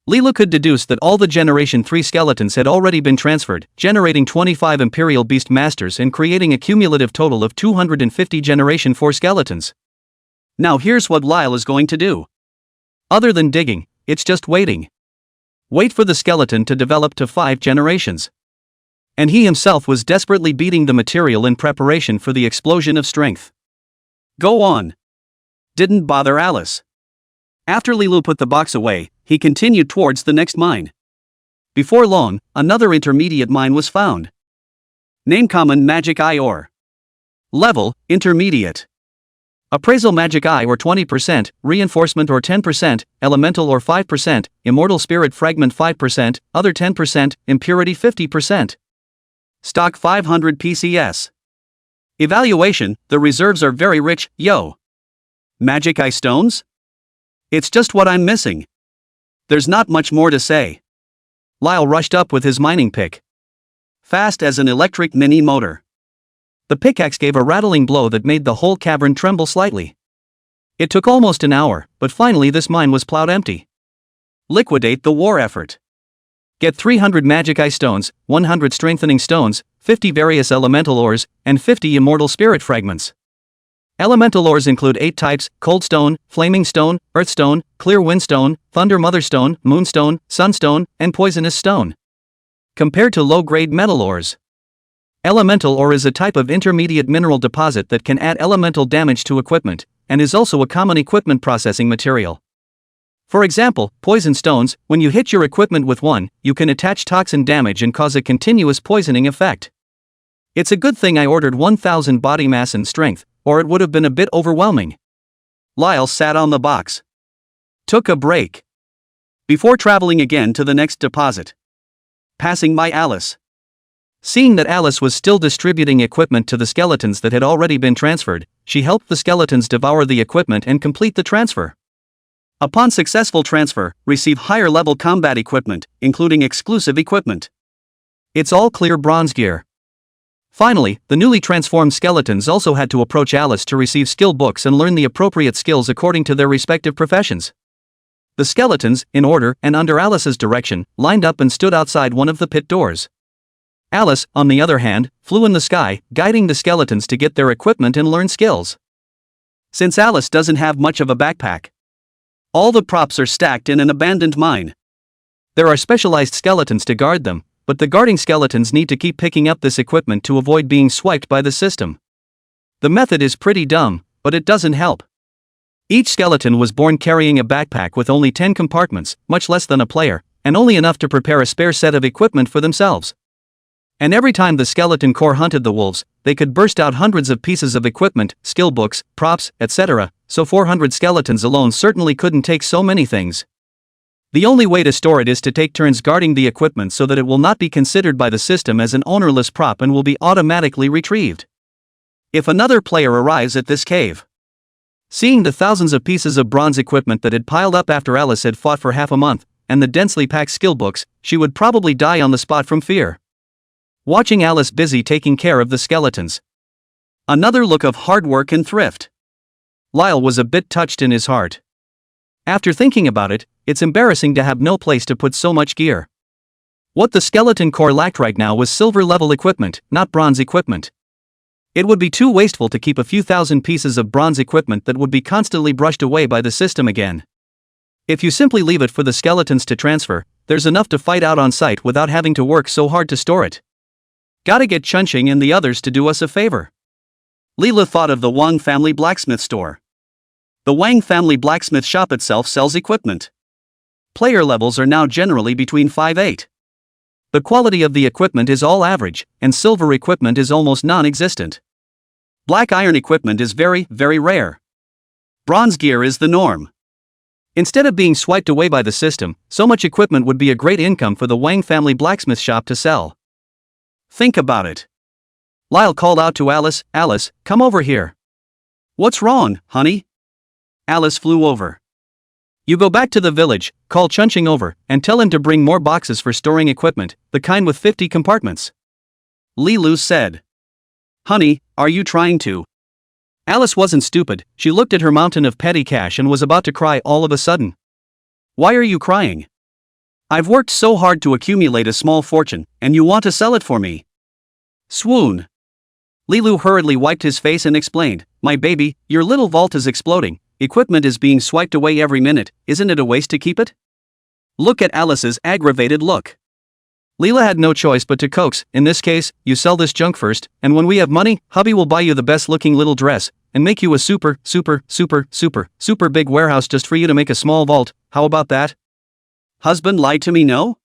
Lilu could deduce that all the Generation 3 skeletons had already been transferred, generating 25 Imperial Beast Masters and creating a cumulative total of 250 Generation 4 skeletons. Now here's what Lyle is going to do. Other than digging, it's just waiting. Wait for the skeleton to develop to 5 generations. And he himself was desperately beating the material in preparation for the explosion of strength. Go on. Didn't bother Alice. After Lilu put the box away, he continued towards the next mine. Before long, another intermediate mine was found. Name common magic eye ore. Level, intermediate. Appraisal magic eye or 20%, reinforcement or 10%, elemental or 5%, immortal spirit fragment 5%, other 10%, impurity 50%. Stock 500 PCS. Evaluation, the reserves are very rich, yo. Magic eye stones? It's just what I'm missing. There's not much more to say. Lyle rushed up with his mining pick. Fast as an electric mini motor. The pickaxe gave a rattling blow that made the whole cavern tremble slightly. It took almost an hour, but finally this mine was plowed empty. Liquidate the war effort. Get 300 magic eye stones, 100 strengthening stones, 50 various elemental ores, and 50 immortal spirit fragments. Elemental ores include 8 types: cold stone, flaming stone, earth stone, clear wind stone, thunder mother stone, moonstone, sunstone, and poisonous stone. Compared to low-grade metal ores. Elemental ore is a type of intermediate mineral deposit that can add elemental damage to equipment, and is also a common equipment processing material. For example, poison stones, when you hit your equipment with one, you can attach toxin damage and cause a continuous poisoning effect. It's a good thing I ordered 1000 body mass and strength, or it would have been a bit overwhelming. Lyle sat on the box. Took a break. Before traveling again to the next deposit. Passing by Alice. Seeing that Alice was still distributing equipment to the skeletons that had already been transferred, she helped the skeletons devour the equipment and complete the transfer. Upon successful transfer, receive higher-level combat equipment, including exclusive equipment. It's all clear bronze gear. Finally, the newly transformed skeletons also had to approach Alice to receive skill books and learn the appropriate skills according to their respective professions. The skeletons, in order and under Alice's direction, lined up and stood outside one of the pit doors. Alice, on the other hand, flew in the sky, guiding the skeletons to get their equipment and learn skills. Since Alice doesn't have much of a backpack, all the props are stacked in an abandoned mine. There are specialized skeletons to guard them, but the guarding skeletons need to keep picking up this equipment to avoid being swiped by the system. The method is pretty dumb, but it doesn't help. Each skeleton was born carrying a backpack with only 10 compartments, much less than a player, and only enough to prepare a spare set of equipment for themselves. And every time the skeleton corps hunted the wolves, they could burst out hundreds of pieces of equipment, skill books, props, etc., so 400 skeletons alone certainly couldn't take so many things. The only way to store it is to take turns guarding the equipment so that it will not be considered by the system as an ownerless prop and will be automatically retrieved. If another player arrives at this cave, seeing the thousands of pieces of bronze equipment that had piled up after Alice had fought for half a month, and the densely packed skill books, she would probably die on the spot from fear. Watching Alice busy taking care of the skeletons. Another look of hard work and thrift. Lyle was a bit touched in his heart. After thinking about it, it's embarrassing to have no place to put so much gear. What the skeleton corps lacked right now was silver-level equipment, not bronze equipment. It would be too wasteful to keep a few thousand pieces of bronze equipment that would be constantly brushed away by the system again. If you simply leave it for the skeletons to transfer, there's enough to fight out on site without having to work so hard to store it. Gotta get Chunching and the others to do us a favor. Leela thought of the Wang family blacksmith store. The Wang family blacksmith shop itself sells equipment. Player levels are now generally between 5-8. The quality of the equipment is all average, and silver equipment is almost non-existent. Black iron equipment is very, very rare. Bronze gear is the norm. Instead of being swiped away by the system, so much equipment would be a great income for the Wang family blacksmith shop to sell. Think about it. Lyle called out to Alice, "Alice, come over here." "What's wrong, honey?" Alice flew over. "You go back to the village, call Chunching over, and tell him to bring more boxes for storing equipment, the kind with 50 compartments." Lilu said. "Honey, are you trying to?" Alice wasn't stupid, she looked at her mountain of petty cash and was about to cry all of a sudden. "Why are you crying? I've worked so hard to accumulate a small fortune, and you want to sell it for me?" Swoon. Lilu hurriedly wiped his face and explained, "My baby, your little vault is exploding, equipment is being swiped away every minute, isn't it a waste to keep it? Look at Alice's aggravated look. Leela had no choice but to coax, in this case, you sell this junk first, and when we have money, hubby will buy you the best looking little dress, and make you a super big warehouse just for you to make a small vault, how about that? Husband lied to me, no?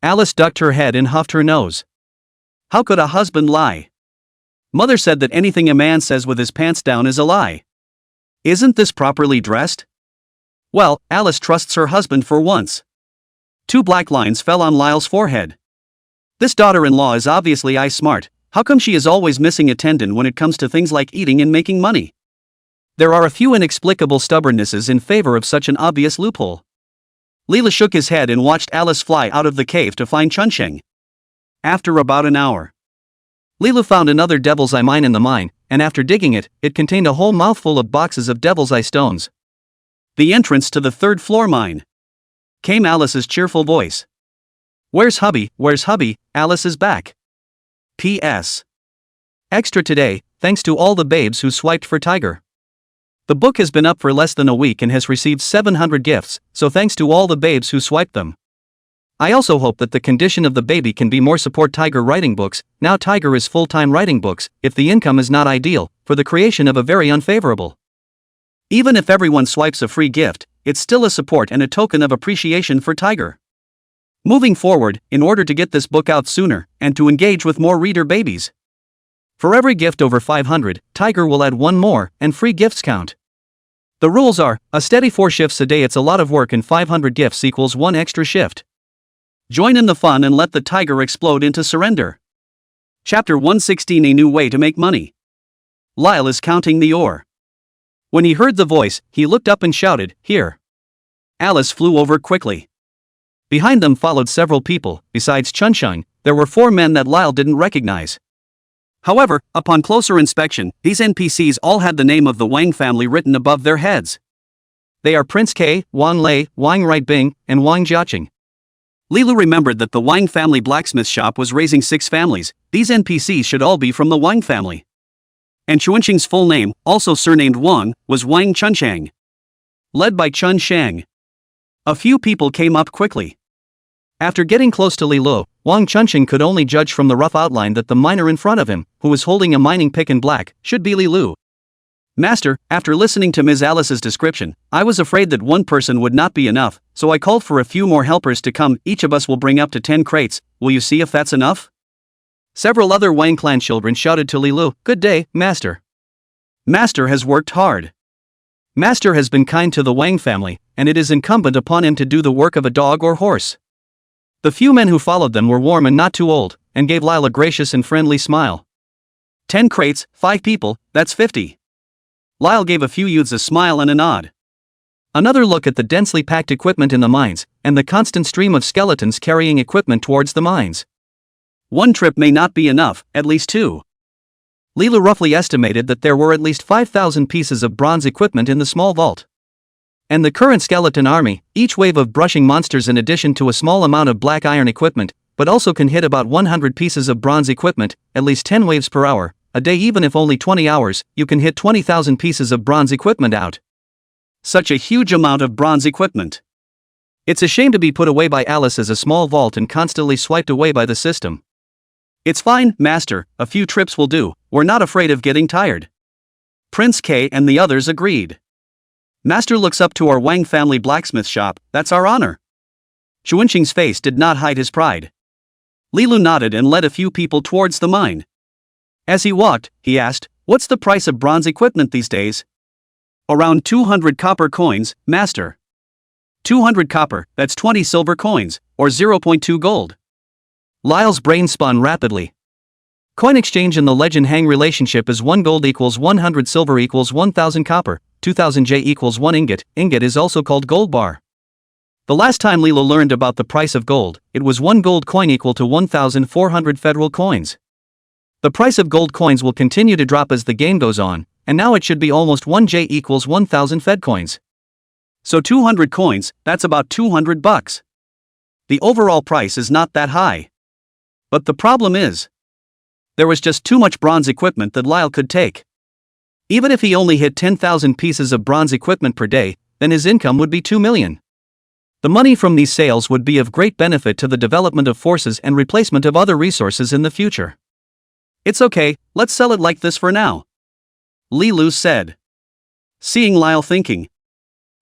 Alice ducked her head and huffed her nose. How could a husband lie? Mother said that anything a man says with his pants down is a lie. Isn't this properly dressed? Well, Alice trusts her husband for once. 2 black lines fell on Lyle's forehead. This daughter-in-law is obviously eye smart. How come she is always missing a tendon when it comes to things like eating and making money? There are a few inexplicable stubbornnesses in favor of such an obvious loophole. Leela shook his head and watched Alice fly out of the cave to find Chunsheng. After about an hour, Leela found another devil's eye mine in the mine, and after digging it, it contained a whole mouthful of boxes of devil's eye stones. The entrance to the 3rd floor mine, came Alice's cheerful voice. Where's hubby, where's hubby, Alice is back. P.S. Extra today, thanks to all the babes who swiped for Tiger. The book has been up for less than a week and has received 700 gifts, so thanks to all the babes who swiped them. I also hope that the condition of the baby can be more support Tiger writing books, now Tiger is full-time writing books, if the income is not ideal, for the creation of a very unfavorable. Even if everyone swipes a free gift, it's still a support and a token of appreciation for Tiger. Moving forward, in order to get this book out sooner, and to engage with more reader babies. For every gift over 500, Tiger will add 1 more, and free gifts count. The rules are, a steady 4 shifts a day, it's a lot of work, and 500 gifts equals 1 extra shift. Join in the fun and let the tiger explode into surrender. Chapter 116, A New Way to Make Money. Lyle is counting the ore. When he heard the voice, he looked up and shouted, "Here!" Alice flew over quickly. Behind them followed several people. Besides Chunsheng, there were 4 men that Lyle didn't recognize. However, upon closer inspection, these NPCs all had the name of the Wang family written above their heads. They are Prince K, Wang Lei, Wang Rightbing, and Wang Jiaqing. Lilu remembered that the Wang family blacksmith shop was raising 6 families. These NPCs should all be from the Wang family. And Chuanqing's full name, also surnamed Wang, was Wang Chunsheng. Led by Chun Shang. A few people came up quickly. After getting close to Li Lu, Wang Chunsheng could only judge from the rough outline that the miner in front of him, who was holding a mining pick in black, should be Li Lu. Master, after listening to Ms. Alice's description, I was afraid that 1 person would not be enough, so I called for a few more helpers to come. Each of us will bring up to 10 crates, will you see if that's enough? Several other Wang clan children shouted to Li Lu, "Good day, Master." Master has worked hard. Master has been kind to the Wang family, and it is incumbent upon him to do the work of a dog or horse. The few men who followed them were warm and not too old, and gave Lyle a gracious and friendly smile. 10 crates, 5 people, that's 50. Lyle gave a few youths a smile and a nod. Another look at the densely packed equipment in the mines, and the constant stream of skeletons carrying equipment towards the mines. 1 trip may not be enough, at least 2. Leela roughly estimated that there were at least 5,000 pieces of bronze equipment in the small vault. And the current skeleton army, each wave of brushing monsters in addition to a small amount of black iron equipment, but also can hit about 100 pieces of bronze equipment, at least 10 waves per hour, a day. Even if only 20 hours, you can hit 20,000 pieces of bronze equipment out. Such a huge amount of bronze equipment. It's a shame to be put away by Alice as a small vault and constantly swiped away by the system. It's fine, Master, a few trips will do, we're not afraid of getting tired. Prince K and the others agreed. Master looks up to our Wang family blacksmith shop, that's our honor. Chuanqing's face did not hide his pride. Lilu nodded and led a few people towards the mine. As he walked, he asked, "What's the price of bronze equipment these days?" "Around 200 copper coins, Master." 200 copper, that's 20 silver coins, or 0.2 gold. Lyle's brain spun rapidly. Coin exchange in the Legend Hang relationship is 1 gold equals 100 silver equals 1000 copper, 2000 J equals 1 ingot. Ingot is also called gold bar. The last time Leela learned about the price of gold, it was 1 gold coin equal to 1,400 federal coins. The price of gold coins will continue to drop as the game goes on, and now it should be almost 1 J equals 1,000 Fed coins. So 200 coins, that's about $200. The overall price is not that high. But the problem is, there was just too much bronze equipment that Lyle could take. Even if he only hit 10,000 pieces of bronze equipment per day, then his income would be 2 million. The money from these sales would be of great benefit to the development of forces and replacement of other resources in the future. It's okay, let's sell it like this for now, Lilu said. Seeing Lyle thinking,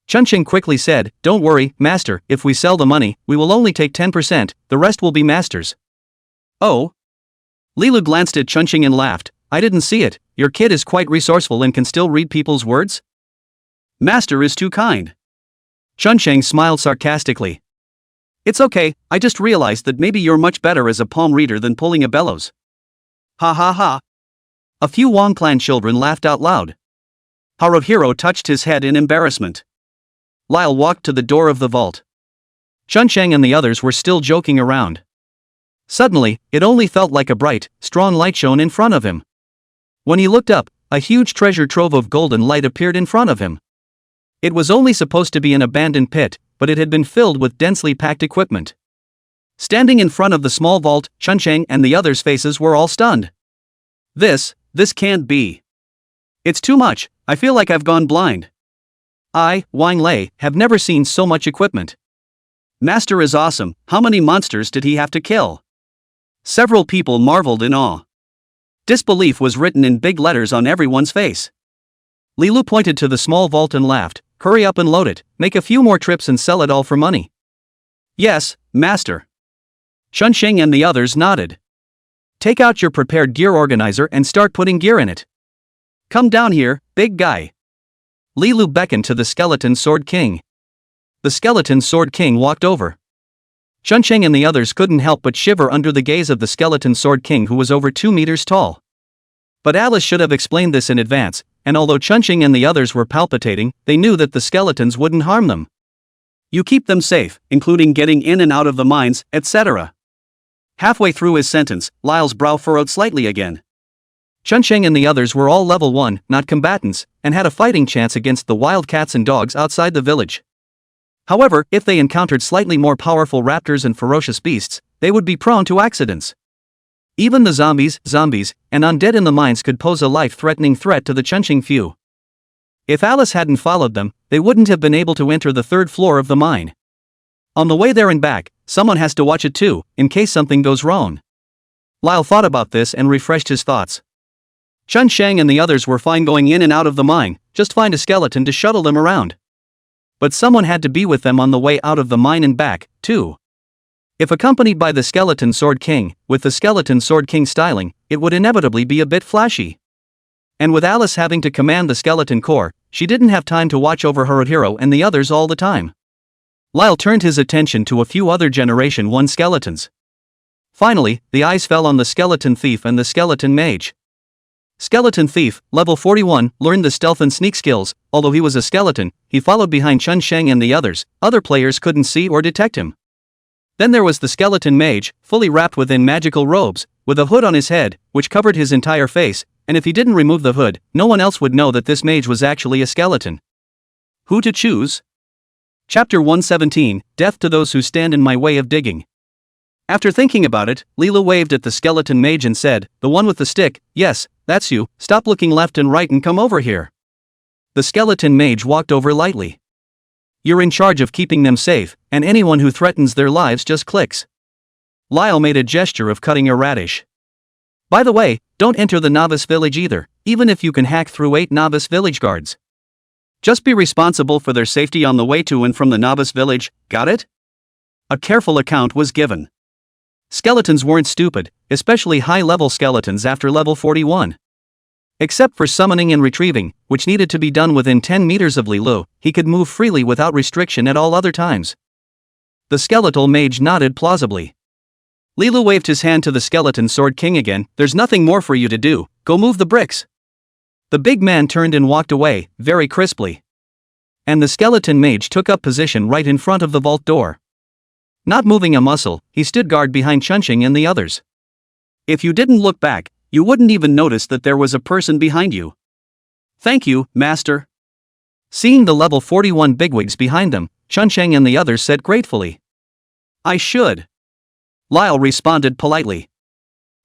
Chuncheng quickly said, "Don't worry, master, if we sell the money, we will only take 10%, the rest will be master's." Oh? Lilu glanced at Chuncheng and laughed, "I didn't see it, your kid is quite resourceful and can still read people's words?" "Master is too kind." Chuncheng smiled sarcastically. "It's okay, I just realized that maybe you're much better as a palm reader than pulling a bellows." Ha ha ha. A few Wang clan children laughed out loud. Haruhiro touched his head in embarrassment. Lyle walked to the door of the vault. Chuncheng and the others were still joking around. Suddenly, it only felt like a bright, strong light shone in front of him. When he looked up, a huge treasure trove of golden light appeared in front of him. It was only supposed to be an abandoned pit, but it had been filled with densely packed equipment. Standing in front of the small vault, Chuncheng and the others' faces were all stunned. This can't be. It's too much, I feel like I've gone blind. I, Wang Lei, have never seen so much equipment. Master is awesome, how many monsters did he have to kill? Several people marveled in awe. Disbelief was written in big letters on everyone's face. Lilu pointed to the small vault and laughed, "Hurry up and load it, make a few more trips and sell it all for money." "Yes, master." Chuncheng and the others nodded. "Take out your prepared gear organizer and start putting gear in it. Come down here, big guy." Lilu beckoned to the skeleton sword king. The skeleton sword king walked over. Chuncheng and the others couldn't help but shiver under the gaze of the skeleton sword king, who was over 2 meters tall. But Alice should have explained this in advance, and although Chuncheng and the others were palpitating, they knew that the skeletons wouldn't harm them. "You keep them safe, including getting in and out of the mines, etc." Halfway through his sentence, Lyle's brow furrowed slightly again. Chuncheng and the others were all level 1, not combatants, and had a fighting chance against the wild cats and dogs outside the village. However, if they encountered slightly more powerful raptors and ferocious beasts, they would be prone to accidents. Even the zombies, and undead in the mines could pose a life-threatening threat to the Chuncheng few. If Alice hadn't followed them, they wouldn't have been able to enter the 3rd floor of the mine. On the way there and back, someone has to watch it too, in case something goes wrong. Lyle thought about this and refreshed his thoughts. Chuncheng and the others were fine going in and out of the mine, just find a skeleton to shuttle them around. But someone had to be with them on the way out of the mine and back, too. If accompanied by the skeleton sword king, with the skeleton sword king styling, it would inevitably be a bit flashy. And with Alice having to command the skeleton corps, she didn't have time to watch over Haruhiro and the others all the time. Lyle turned his attention to a few other Generation 1 skeletons. Finally, the eyes fell on the skeleton thief and the skeleton mage. Skeleton Thief, level 41, learned the stealth and sneak skills. Although he was a skeleton, he followed behind Chuncheng and the others. Other players couldn't see or detect him. Then there was the Skeleton Mage, fully wrapped within magical robes, with a hood on his head, which covered his entire face, and if he didn't remove the hood, no one else would know that this mage was actually a skeleton. Who to choose? Chapter 117, Death to Those Who Stand in My Way of Digging. After thinking about it, Leela waved at the skeleton mage and said, "The one with the stick, yes, that's you, stop looking left and right and come over here." The skeleton mage walked over lightly. "You're in charge of keeping them safe, and anyone who threatens their lives just clicks." Lyle made a gesture of cutting a radish. "By the way, don't enter the novice village either, even if you can hack through 8 novice village guards. Just be responsible for their safety on the way to and from the novice village, got it?" A careful account was given. Skeletons weren't stupid, especially high-level skeletons after level 41. Except for summoning and retrieving, which needed to be done within 10 meters of Lilu, he could move freely without restriction at all other times. The skeletal mage nodded plausibly. Lilu waved his hand to the skeleton sword king again. "There's nothing more for you to do, go move the bricks." The big man turned and walked away, very crisply. And the skeleton mage took up position right in front of the vault door. Not moving a muscle, he stood guard behind Chuncheng and the others. If you didn't look back, you wouldn't even notice that there was a person behind you. "Thank you, master." Seeing the level 41 bigwigs behind them, Chuncheng and the others said gratefully, "I should." Lyle responded politely.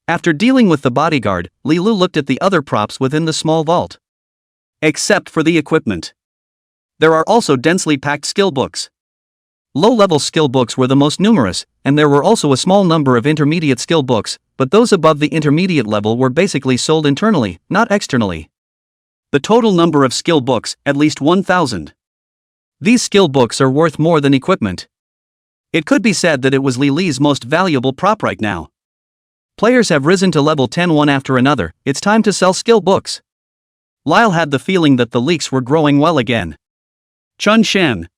After dealing with the bodyguard, Lilu looked at the other props within the small vault. Except for the equipment. There are also densely packed skill books. Low-level skill books were the most numerous, and there were also a small number of intermediate skill books, but those above the intermediate level were basically sold internally, not externally. The total number of skill books, at least 1,000. These skill books are worth more than equipment. It could be said that it was Li's most valuable prop right now. Players have risen to level 10 one after another, it's time to sell skill books. Lyle had the feeling that the leaks were growing well again. Chun Shen.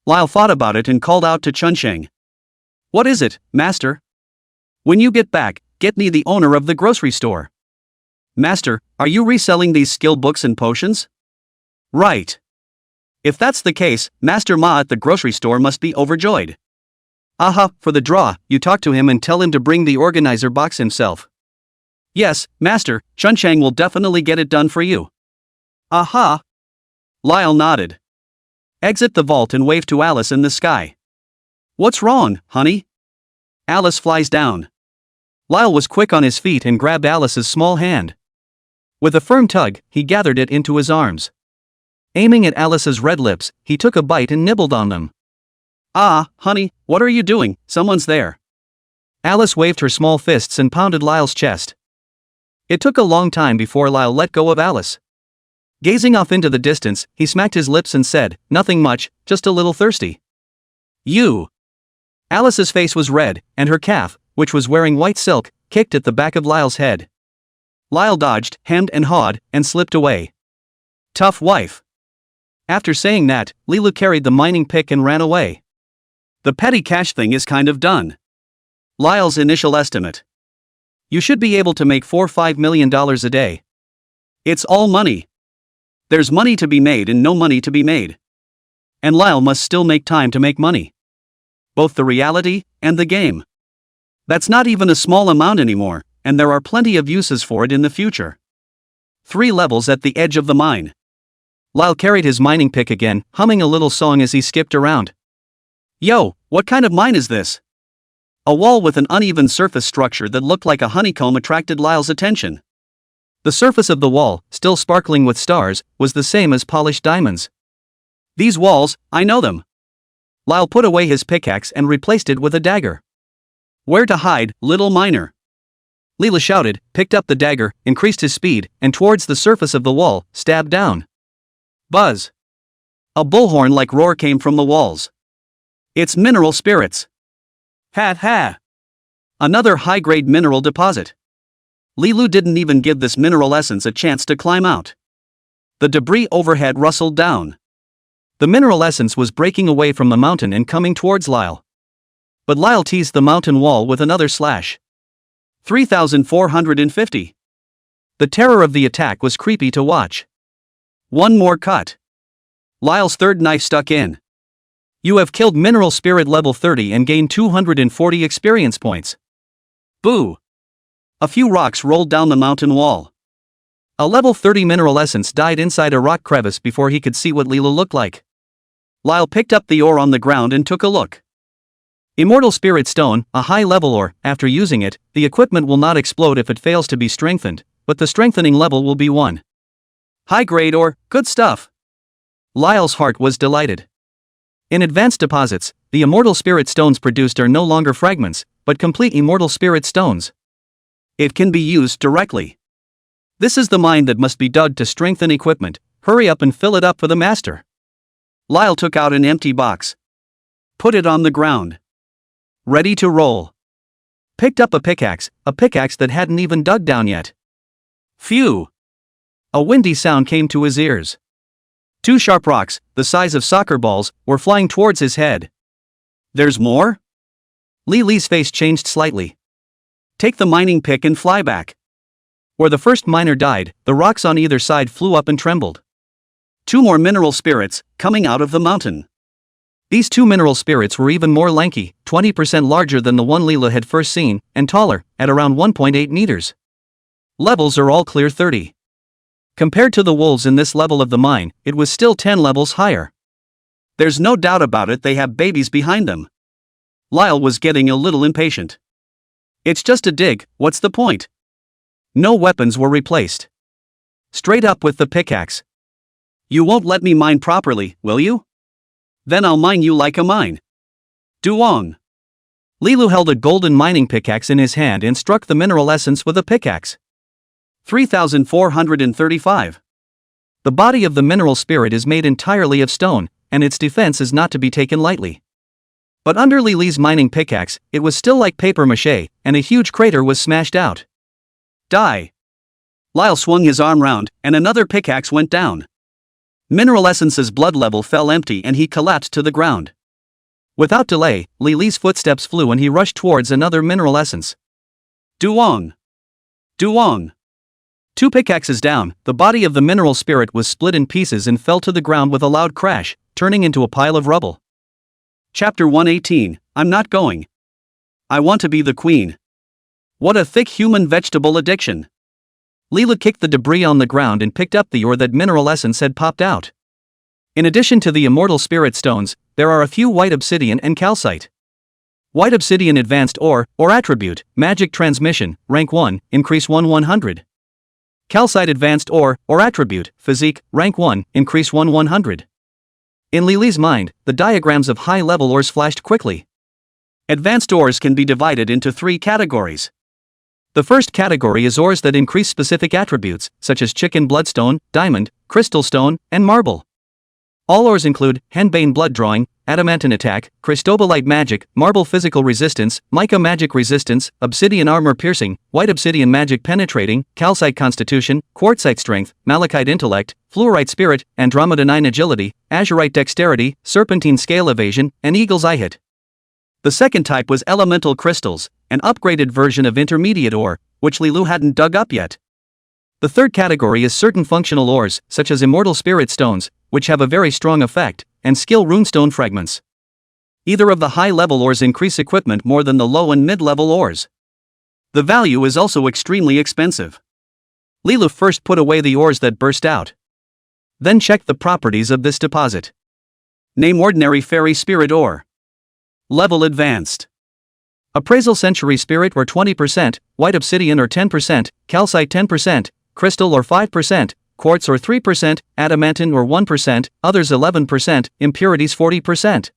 Lyle thought about it and called out to Chun Sheng. What is it, master? When you get back, get me the owner of the grocery store. Master, are you reselling these skill books and potions? Right. If that's the case, Master Ma at the grocery store must be overjoyed. Aha, for the draw, you talk to him and tell him to bring the organizer box himself. Yes, Master, Chun Sheng will definitely get it done for you. Aha. Lyle nodded. Exit the vault and wave to Alice in the sky. What's wrong, honey? Alice flies down. Lyle was quick on his feet and grabbed Alice's small hand. With a firm tug, he gathered it into his arms. Aiming at Alice's red lips, he took a bite and nibbled on them. Ah, honey, what are you doing? Someone's there. Alice waved her small fists and pounded Lyle's chest. It took a long time before Lyle let go of Alice. Gazing off into the distance, he smacked his lips and said, nothing much, just a little thirsty. You. Alice's face was red, and her calf, which was wearing white silk, kicked at the back of Lyle's head. Lyle dodged, hemmed and hawed, and slipped away. Tough wife. After saying that, Lilu carried the mining pick and ran away. The petty cash thing is kind of done. Lyle's initial estimate. You should be able to make $4-5 million a day. It's all money. There's money to be made and no money to be made. And Lyle must still make time to make money. Both the reality and the game. That's not even a small amount anymore, and there are plenty of uses for it in the future. 3 levels at the edge of the mine. Lyle carried his mining pick again, humming a little song as he skipped around. Yo, what kind of mine is this? A wall with an uneven surface structure that looked like a honeycomb attracted Lyle's attention. The surface of the wall, still sparkling with stars, was the same as polished diamonds. These walls, I know them. Lyle put away his pickaxe and replaced it with a dagger. Where to hide, little miner? Leela shouted, picked up the dagger, increased his speed, and towards the surface of the wall, stabbed down. Buzz. A bullhorn-like roar came from the walls. It's mineral spirits. Ha ha. Another high-grade mineral deposit. Lilu didn't even give this mineral essence a chance to climb out. The debris overhead rustled down. The mineral essence was breaking away from the mountain and coming towards Lyle. But Lyle teased the mountain wall with another slash. 3,450. The terror of the attack was creepy to watch. One more cut. Lyle's third knife stuck in. You have killed mineral spirit level 30 and gained 240 experience points. Boo. A few rocks rolled down the mountain wall. A level 30 mineral essence died inside a rock crevice before he could see what Leela looked like. Lyle picked up the ore on the ground and took a look. Immortal Spirit Stone, a high-level ore. After using it, the equipment will not explode if it fails to be strengthened, but the strengthening level will be 1. High-grade ore, good stuff. Lyle's heart was delighted. In advanced deposits, the Immortal Spirit Stones produced are no longer fragments, but complete Immortal Spirit Stones. It can be used directly. This is the mine that must be dug to strengthen equipment. Hurry up and fill it up for the master. Lyle took out an empty box. Put it on the ground. Ready to roll. Picked up a pickaxe that hadn't even dug down yet. Phew. A windy sound came to his ears. 2 sharp rocks, the size of soccer balls, were flying towards his head. There's more? Li's face changed slightly. Take the mining pick and fly back. Where the first miner died, the rocks on either side flew up and trembled. 2 more mineral spirits, coming out of the mountain. These 2 mineral spirits were even more lanky, 20% larger than the one Leela had first seen, and taller, at around 1.8 meters. Levels are all clear 30. Compared to the wolves in this level of the mine, it was still 10 levels higher. There's no doubt about it, they have babies behind them. Lyle was getting a little impatient. It's just a dig, what's the point? No weapons were replaced. Straight up with the pickaxe. You won't let me mine properly, will you? Then I'll mine you like a mine. Duong. Lilu held a golden mining pickaxe in his hand and struck the mineral essence with a pickaxe. 3435. The body of the mineral spirit is made entirely of stone, and its defense is not to be taken lightly. But under Lily's mining pickaxe, it was still like paper mache, and a huge crater was smashed out. Die. Lyle swung his arm round, and another pickaxe went down. Mineral Essence's blood level fell empty and he collapsed to the ground. Without delay, Lily's footsteps flew and he rushed towards another mineral essence. Duong. Duong. 2 pickaxes down, the body of the mineral spirit was split in pieces and fell to the ground with a loud crash, turning into a pile of rubble. Chapter 118, I'm not going. I want to be the queen. What a thick human vegetable addiction. Leela kicked the debris on the ground and picked up the ore that mineral essence had popped out. In addition to the immortal spirit stones, there are a few white obsidian and calcite. White obsidian advanced ore, or attribute, magic transmission, rank 1, increase 100. Calcite advanced ore, or attribute, physique, rank 1, increase 100. In Lily's mind, the diagrams of high-level ores flashed quickly. Advanced ores can be divided into 3 categories. The first category is ores that increase specific attributes, such as chicken bloodstone, diamond, crystal stone, and marble. All ores include henbane blood drawing, adamantine attack, cristobalite magic, marble physical resistance, mica magic resistance, obsidian armor piercing, white obsidian magic penetrating, calcite constitution, quartzite strength, malachite intellect, fluorite spirit, andromeda 9 agility, azurite dexterity, serpentine scale evasion, and eagle's eye hit. The second type was elemental crystals, an upgraded version of intermediate ore, which Lilu hadn't dug up yet. The third category is certain functional ores, such as immortal spirit stones, which have a very strong effect, and skill runestone fragments. Either of the high-level ores increase equipment more than the low and mid-level ores. The value is also extremely expensive. Lilu first put away the ores that burst out. Then checked the properties of this deposit. Name ordinary fairy spirit ore. Level advanced. Appraisal century spirit or 20%, white obsidian or 10%, calcite 10%, crystal or 5%, quartz or 3%, adamantine or 1%, others 11%, impurities 40%.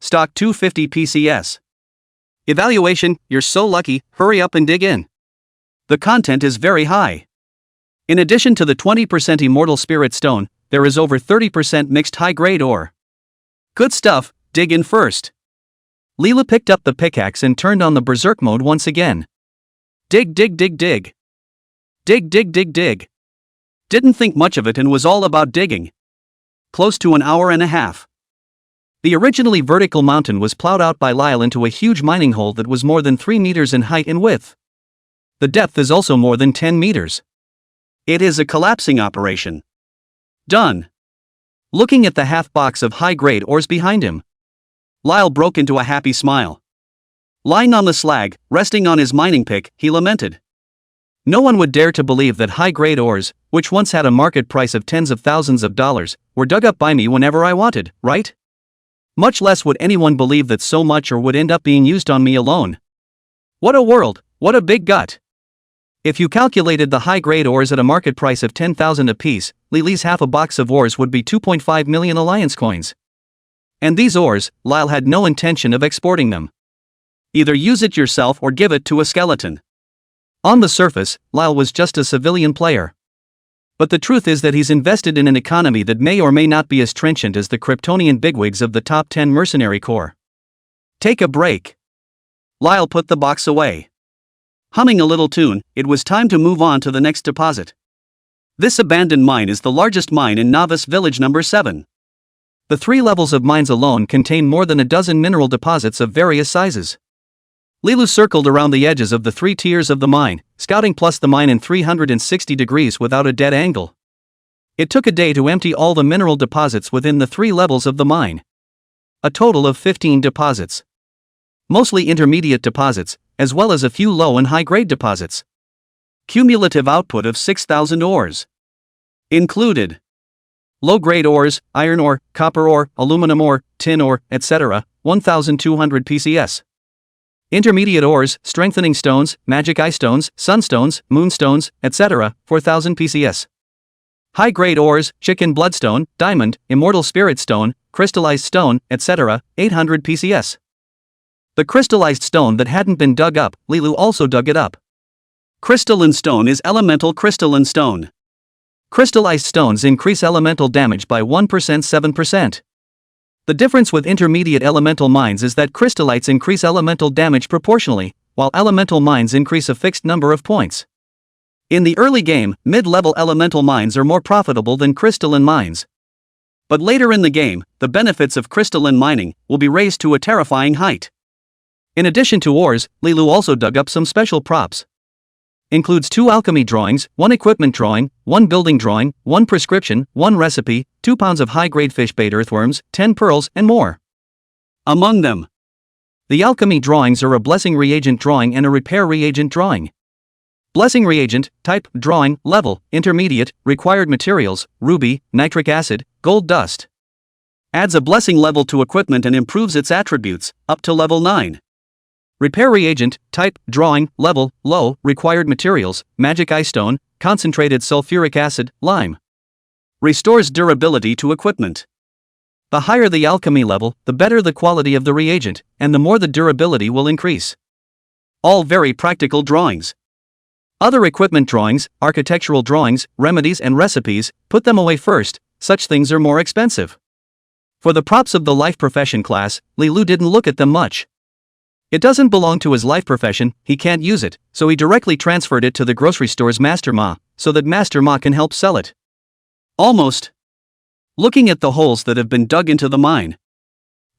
Stock 250 PCS. Evaluation, you're so lucky, hurry up and dig in. The content is very high. In addition to the 20% immortal spirit stone, there is over 30% mixed high-grade ore. Good stuff, dig in first. Leela picked up the pickaxe and turned on the berserk mode once again. Dig dig dig dig. Dig dig dig dig. Didn't think much of it and was all about digging. Close to an hour and a half. The originally vertical mountain was plowed out by Lyle into a huge mining hole that was more than 3 meters in height and width. The depth is also more than 10 meters. It is a collapsing operation. Done. Looking at the half box of high-grade ores behind him, Lyle broke into a happy smile. Lying on the slag, resting on his mining pick, he lamented. No one would dare to believe that high-grade ores, which once had a market price of tens of thousands of dollars, were dug up by me whenever I wanted, right? Much less would anyone believe that so much ore would end up being used on me alone. What a world, what a big gut. If you calculated the high-grade ores at a market price of 10,000 apiece, Lily's half a box of ores would be 2.5 million alliance coins. And these ores, Lyle had no intention of exporting them. Either use it yourself or give it to a skeleton. On the surface, Lyle was just a civilian player. But the truth is that he's invested in an economy that may or may not be as trenchant as the Kryptonian bigwigs of the top 10 mercenary corps. Take a break. Lyle put the box away. Humming a little tune, it was time to move on to the next deposit. This abandoned mine is the largest mine in Novice Village number 7. The 3 levels of mines alone contain more than a dozen mineral deposits of various sizes. Lilu circled around the edges of the 3 tiers of the mine, scouting plus the mine in 360 degrees without a dead angle. It took a day to empty all the mineral deposits within the 3 levels of the mine. A total of 15 deposits. Mostly intermediate deposits, as well as a few low and high-grade deposits. Cumulative output of 6,000 ores. Included low-grade ores, iron ore, copper ore, aluminum ore, tin ore, etc., 1,200 PCS. Intermediate ores, strengthening stones, magic eye stones, sunstones, moonstones, etc., 4,000 PCS. High-grade ores, chicken bloodstone, diamond, immortal spirit stone, crystallized stone, etc., 800 PCS. The crystallized stone that hadn't been dug up, Lilu also dug it up. Crystalline stone is elemental crystalline stone. Crystallized stones increase elemental damage by 1% 7%. The difference with intermediate elemental mines is that crystallites increase elemental damage proportionally, while elemental mines increase a fixed number of points. In the early game, mid-level elemental mines are more profitable than crystalline mines. But later in the game, the benefits of crystalline mining will be raised to a terrifying height. In addition to ores, Lilu also dug up some special props. Includes 2 alchemy drawings, 1 equipment drawing, 1 building drawing, 1 prescription, 1 recipe, 2 pounds of high-grade fish bait earthworms, 10 pearls, and more. Among them, the alchemy drawings are a blessing reagent drawing and a repair reagent drawing. Blessing reagent, type, drawing, level, intermediate, required materials, ruby, nitric acid, gold dust. Adds a blessing level to equipment and improves its attributes, up to level 9. Repair reagent, type, drawing, level, low, required materials, magic eye stone, concentrated sulfuric acid, lime. Restores durability to equipment. The higher the alchemy level, the better the quality of the reagent, and the more the durability will increase. All very practical drawings. Other equipment drawings, architectural drawings, remedies and recipes, put them away first, such things are more expensive. For the props of the life profession class, Lilu didn't look at them much. It doesn't belong to his life profession, he can't use it, so he directly transferred it to the grocery store's Master Ma, so that Master Ma can help sell it. Almost. Looking at the holes that have been dug into the mine,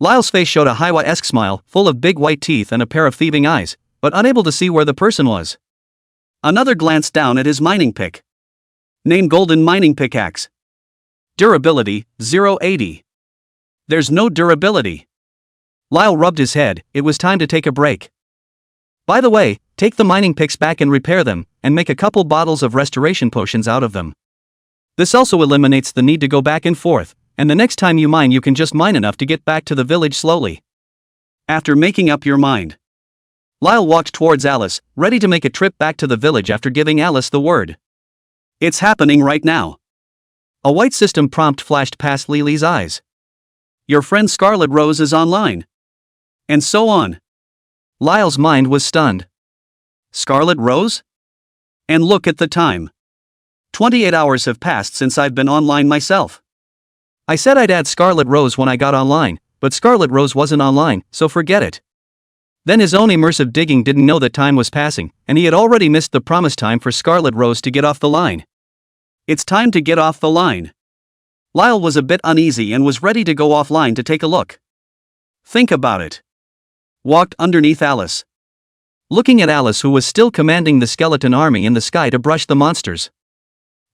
Lyle's face showed a Haiwa-esque smile, full of big white teeth and a pair of thieving eyes, but unable to see where the person was. Another glance down at his mining pick. Name golden mining pickaxe. Durability, 080. There's no durability. Lyle rubbed his head, it was time to take a break. By the way, take the mining picks back and repair them, and make a couple bottles of restoration potions out of them. This also eliminates the need to go back and forth, and the next time you mine you can just mine enough to get back to the village slowly. After making up your mind, Lyle walked towards Alice, ready to make a trip back to the village after giving Alice the word. It's happening right now. A white system prompt flashed past Lily's eyes. Your friend Scarlet Rose is online. And so on. Lyle's mind was stunned. Scarlet Rose? And look at the time. 28 hours have passed since I've been online myself. I said I'd add Scarlet Rose when I got online, but Scarlet Rose wasn't online, so forget it. Then his own immersive digging didn't know that time was passing, and he had already missed the promised time for Scarlet Rose to get off the line. It's time to get off the line. Lyle was a bit uneasy and was ready to go offline to take a look. Think about it. Walked underneath Alice. Looking at Alice, who was still commanding the skeleton army in the sky to brush the monsters.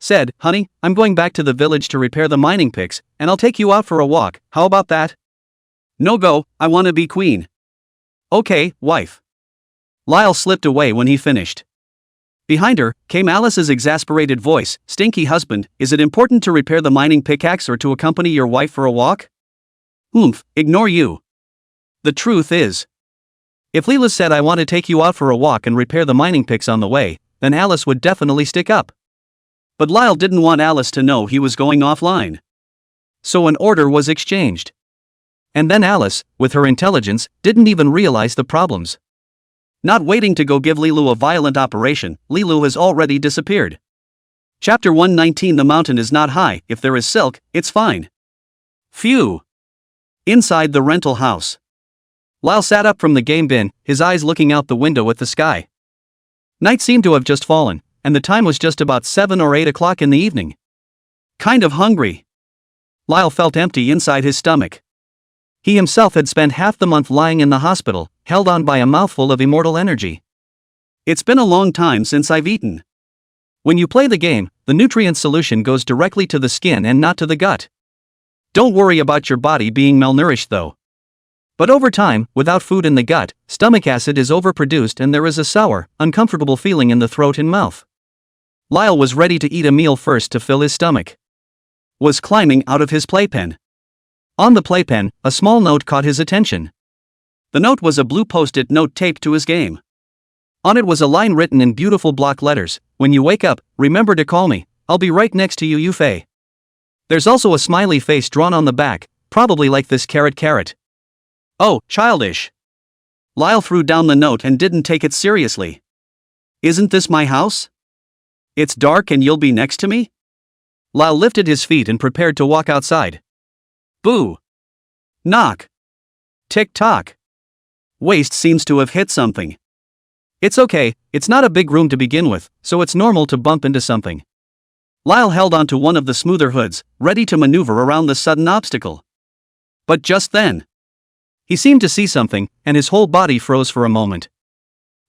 Said, honey, I'm going back to the village to repair the mining picks, and I'll take you out for a walk, how about that? No go, I want to be queen. Okay, wife. Lyle slipped away when he finished. Behind her, came Alice's exasperated voice, Stinky husband, is it important to repair the mining pickaxe or to accompany your wife for a walk? Ignore you. The truth is, if Leela said I want to take you out for a walk and repair the mining picks on the way, then Alice would definitely stick up. But Lyle didn't want Alice to know he was going offline. So an order was exchanged. And then Alice, with her intelligence, didn't even realize the problems. Not waiting to go give Lilu a violent operation, Lilu has already disappeared. Chapter 119. The mountain is not high, if there is silk, it's fine. Phew. Inside the rental house. Lyle sat up from the game bin, his eyes looking out the window at the sky. Night seemed to have just fallen, and the time was just about 7 or 8 o'clock in the evening. Kind of hungry. Lyle felt empty inside his stomach. He himself had spent half the month lying in the hospital, held on by a mouthful of immortal energy. It's been a long time since I've eaten. When you play the game, the nutrient solution goes directly to the skin and not to the gut. Don't worry about your body being malnourished though. But over time, without food in the gut, stomach acid is overproduced and there is a sour, uncomfortable feeling in the throat and mouth. Lyle was ready to eat a meal first to fill his stomach. Was climbing out of his playpen. On the playpen, a small note caught his attention. The note was a blue post-it note taped to his game. On it was a line written in beautiful block letters, when you wake up, remember to call me, I'll be right next to you, Yufei. There's also a smiley face drawn on the back, probably like this carrot. Oh, childish. Lyle threw down the note and didn't take it seriously. Isn't this my house? It's dark and you'll be next to me? Lyle lifted his feet and prepared to walk outside. Boo! Knock! Tick-tock! Waist seems to have hit something. It's okay, it's not a big room to begin with, so it's normal to bump into something. Lyle held onto one of the smoother hoods, ready to maneuver around the sudden obstacle. But just then, he seemed to see something, and his whole body froze for a moment.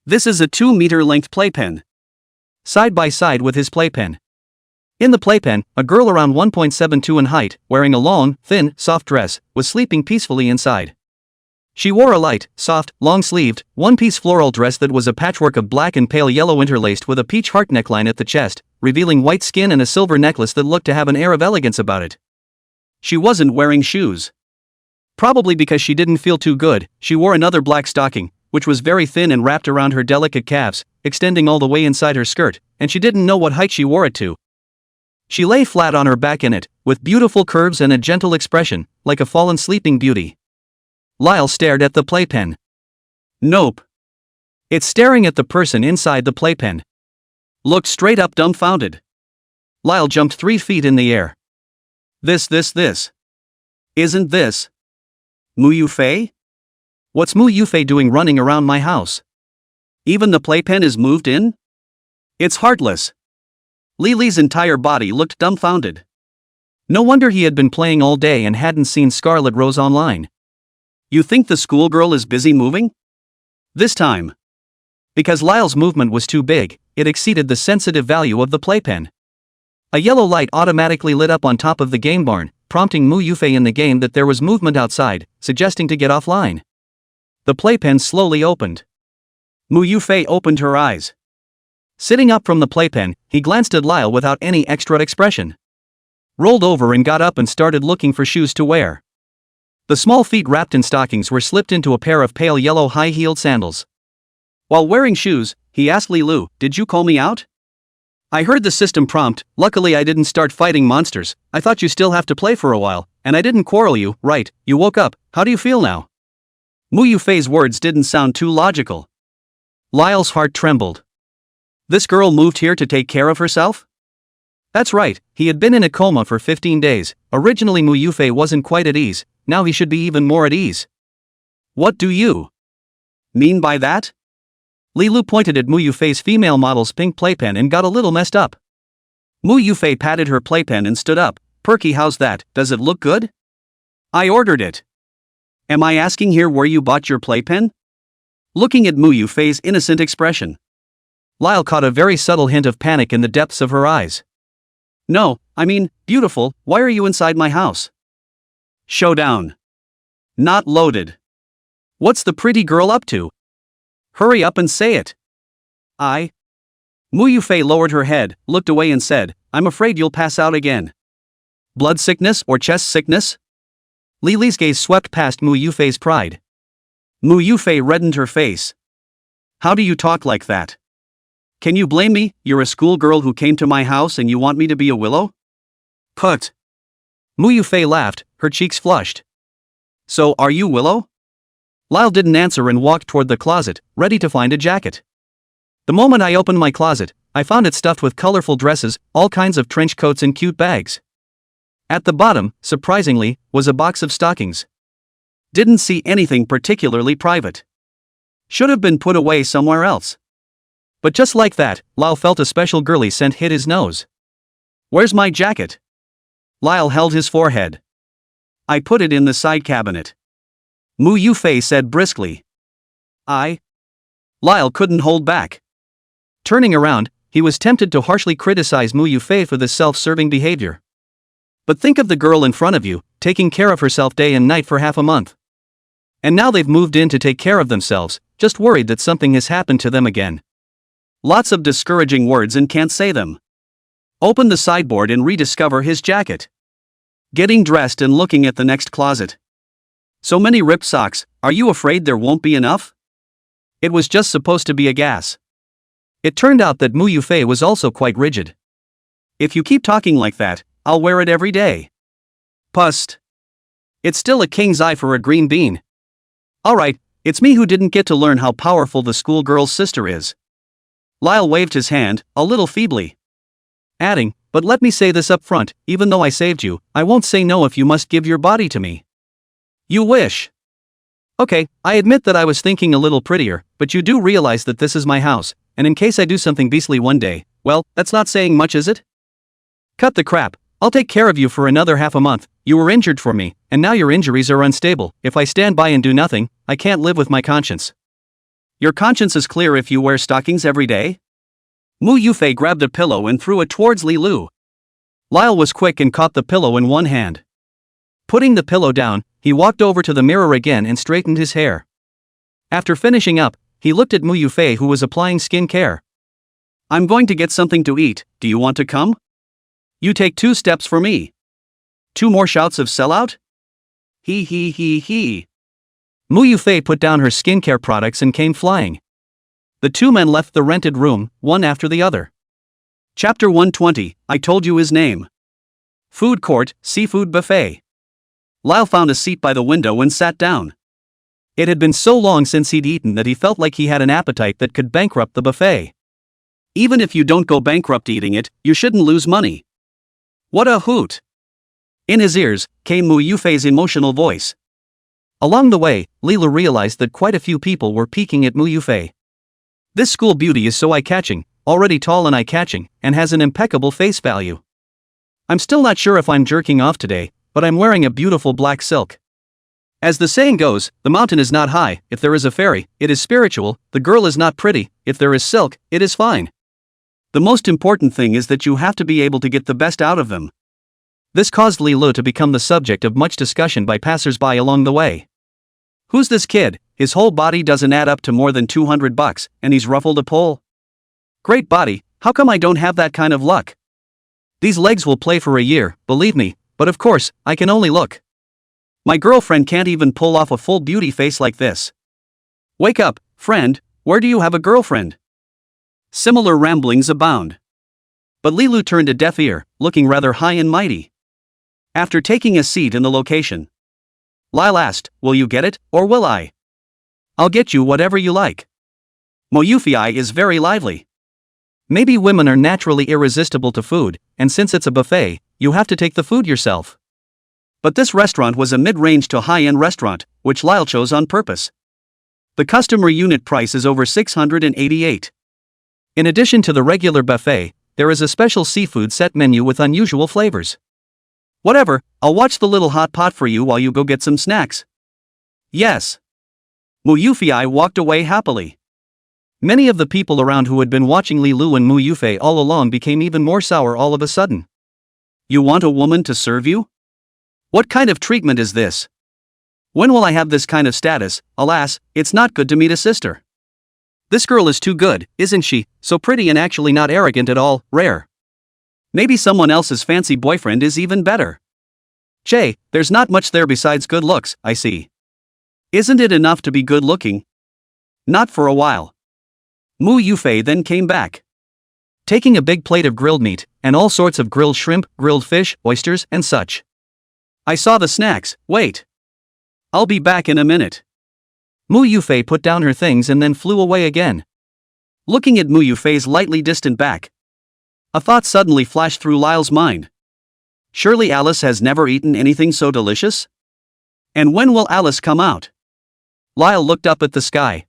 This is a 2-meter-length playpen. Side by side with his playpen. In the playpen, a girl around 1.72 in height, wearing a long, thin, soft dress, was sleeping peacefully inside. She wore a light, soft, long-sleeved, one-piece floral dress that was a patchwork of black and pale yellow interlaced with a peach heart neckline at the chest, revealing white skin and a silver necklace that looked to have an air of elegance about it. She wasn't wearing shoes. Probably because she didn't feel too good, she wore another black stocking, which was very thin and wrapped around her delicate calves, extending all the way inside her skirt, and she didn't know what height she wore it to. She lay flat on her back in it, with beautiful curves and a gentle expression, like a fallen sleeping beauty. Lyle stared at the playpen. Nope. It's staring at the person inside the playpen. Looked straight up dumbfounded. Lyle jumped 3 feet in the air. This. Isn't this Mu Yufei? What's Mu Yufei doing running around my house? Even the playpen is moved in? It's heartless. Lily's entire body looked dumbfounded. No wonder he had been playing all day and hadn't seen Scarlet Rose online. You think the schoolgirl is busy moving? This time. Because Lyle's movement was too big, it exceeded the sensitive value of the playpen. A yellow light automatically lit up on top of the game barn, prompting Mu Yufei in the game that there was movement outside, suggesting to get offline. The playpen slowly opened. Mu Yufei opened her eyes. Sitting up from the playpen, he glanced at Lyle without any extra expression. Rolled over and got up and started looking for shoes to wear. The small feet wrapped in stockings were slipped into a pair of pale yellow high-heeled sandals. While wearing shoes, he asked Lilu, "Did you call me out?" "I heard the system prompt, luckily I didn't start fighting monsters, I thought you still have to play for a while, and I didn't quarrel you, right, you woke up, how do you feel now?" Mu Yufei's words didn't sound too logical. Lyle's heart trembled. This girl moved here to take care of herself? That's right, he had been in a coma for 15 days, originally Mu Yufei wasn't quite at ease, now he should be even more at ease. What do you mean by that? Lilu pointed at Mu Yufei's female model's pink playpen and got a little messed up. Mu Yufei patted her playpen and stood up. "Perky, how's that, does it look good?" "I ordered it." "Am I asking here where you bought your playpen?" Looking at Mu Yufei's innocent expression, Lyle caught a very subtle hint of panic in the depths of her eyes. "No, I mean, beautiful, why are you inside my house?" Showdown. Not loaded. What's the pretty girl up to? Hurry up and say it. Mu Yufei lowered her head, looked away and said, "I'm afraid you'll pass out again." Blood sickness or chest sickness? Lily's gaze swept past Mu Yufei's pride. Mu Yufei reddened her face. "How do you talk like that? Can you blame me? You're a schoolgirl who came to my house and you want me to be a willow?" Put. Mu Yufei laughed, her cheeks flushed. "So, are you Willow?" Lyle didn't answer and walked toward the closet, ready to find a jacket. "The moment I opened my closet, I found it stuffed with colorful dresses, all kinds of trench coats and cute bags. At the bottom, surprisingly, was a box of stockings. Didn't see anything particularly private. Should have been put away somewhere else." But just like that, Lyle felt a special girly scent hit his nose. "Where's my jacket?" Lyle held his forehead. "I put it in the side cabinet," Mu Yufei said briskly. Lyle couldn't hold back. Turning around, he was tempted to harshly criticize Mu Yufei for this self-serving behavior. But think of the girl in front of you, taking care of herself day and night for half a month. And now they've moved in to take care of themselves, just worried that something has happened to them again. Lots of discouraging words and can't say them. Open the sideboard and rediscover his jacket. Getting dressed and looking at the next closet. So many ripped socks, are you afraid there won't be enough? It was just supposed to be a gas. It turned out that Mu Yufei was also quite rigid. If you keep talking like that, I'll wear it every day. Pust. It's still a king's eye for a green bean. Alright, it's me who didn't get to learn how powerful the schoolgirl's sister is. Lyle waved his hand, a little feebly. Adding, but let me say this up front, even though I saved you, I won't say no if you must give your body to me. You wish. Okay, I admit that I was thinking a little prettier, but you do realize that this is my house, and in case I do something beastly one day, well, that's not saying much, is it? Cut the crap, I'll take care of you for another half a month. You were injured for me, and now your injuries are unstable. If I stand by and do nothing, I can't live with my conscience. Your conscience is clear if you wear stockings every day? Mu Yufei grabbed a pillow and threw it towards Li Lu. Lyle was quick and caught the pillow in one hand. Putting the pillow down, he walked over to the mirror again and straightened his hair. After finishing up, he looked at Mu Yufei, who was applying skin care. I'm going to get something to eat, do you want to come? You take 2 steps for me. 2 more shouts of sellout? He. Mu Yufei put down her skincare products and came flying. The 2 men left the rented room, one after the other. Chapter 120, I told you his name. Food court, seafood buffet. Lyle found a seat by the window and sat down. It had been so long since he'd eaten that he felt like he had an appetite that could bankrupt the buffet. Even if you don't go bankrupt eating it, you shouldn't lose money. What a hoot! In his ears came Mu Yufei's emotional voice. Along the way, Lila realized that quite a few people were peeking at Mu Yufei. This school beauty is so eye-catching, already tall and eye-catching, and has an impeccable face value. I'm still not sure if I'm jerking off today, but I'm wearing a beautiful black silk. As the saying goes, the mountain is not high, if there is a fairy, it is spiritual, the girl is not pretty, if there is silk, it is fine. The most important thing is that you have to be able to get the best out of them. This caused Li Lu to become the subject of much discussion by passers-by along the way. Who's this kid? His whole body doesn't add up to more than $200, and he's ruffled a pole. Great body, how come I don't have that kind of luck? These legs will play for a year, believe me, but of course, I can only look. My girlfriend can't even pull off a full beauty face like this. Wake up, friend, where do you have a girlfriend? Similar ramblings abound. But Li Lu turned a deaf ear, looking rather high and mighty. After taking a seat in the location, Lyle asked, will you get it, or will I? I'll get you whatever you like. Mu Yufei is very lively. Maybe women are naturally irresistible to food, and since it's a buffet, you have to take the food yourself. But this restaurant was a mid-range to high-end restaurant, which Lyle chose on purpose. The customer unit price is over $688. In addition to the regular buffet, there is a special seafood set menu with unusual flavors. Whatever, I'll watch the little hot pot for you while you go get some snacks. Yes. Mu Yufei walked away happily. Many of the people around who had been watching Li Lu and Mu Yufei all along became even more sour all of a sudden. You want a woman to serve you? What kind of treatment is this? When will I have this kind of status? Alas, it's not good to meet a sister. This girl is too good, isn't she? So pretty and actually not arrogant at all, rare. Maybe someone else's fancy boyfriend is even better. Che, there's not much there besides good looks, I see. Isn't it enough to be good looking? Not for a while. Mu Yufei then came back, taking a big plate of grilled meat, and all sorts of grilled shrimp, grilled fish, oysters, and such. I saw the snacks, wait. I'll be back in a minute. Mu Yufei put down her things and then flew away again. Looking at Mu Yufei's lightly distant back, a thought suddenly flashed through Lyle's mind. Surely Alice has never eaten anything so delicious? And when will Alice come out? Lyle looked up at the sky.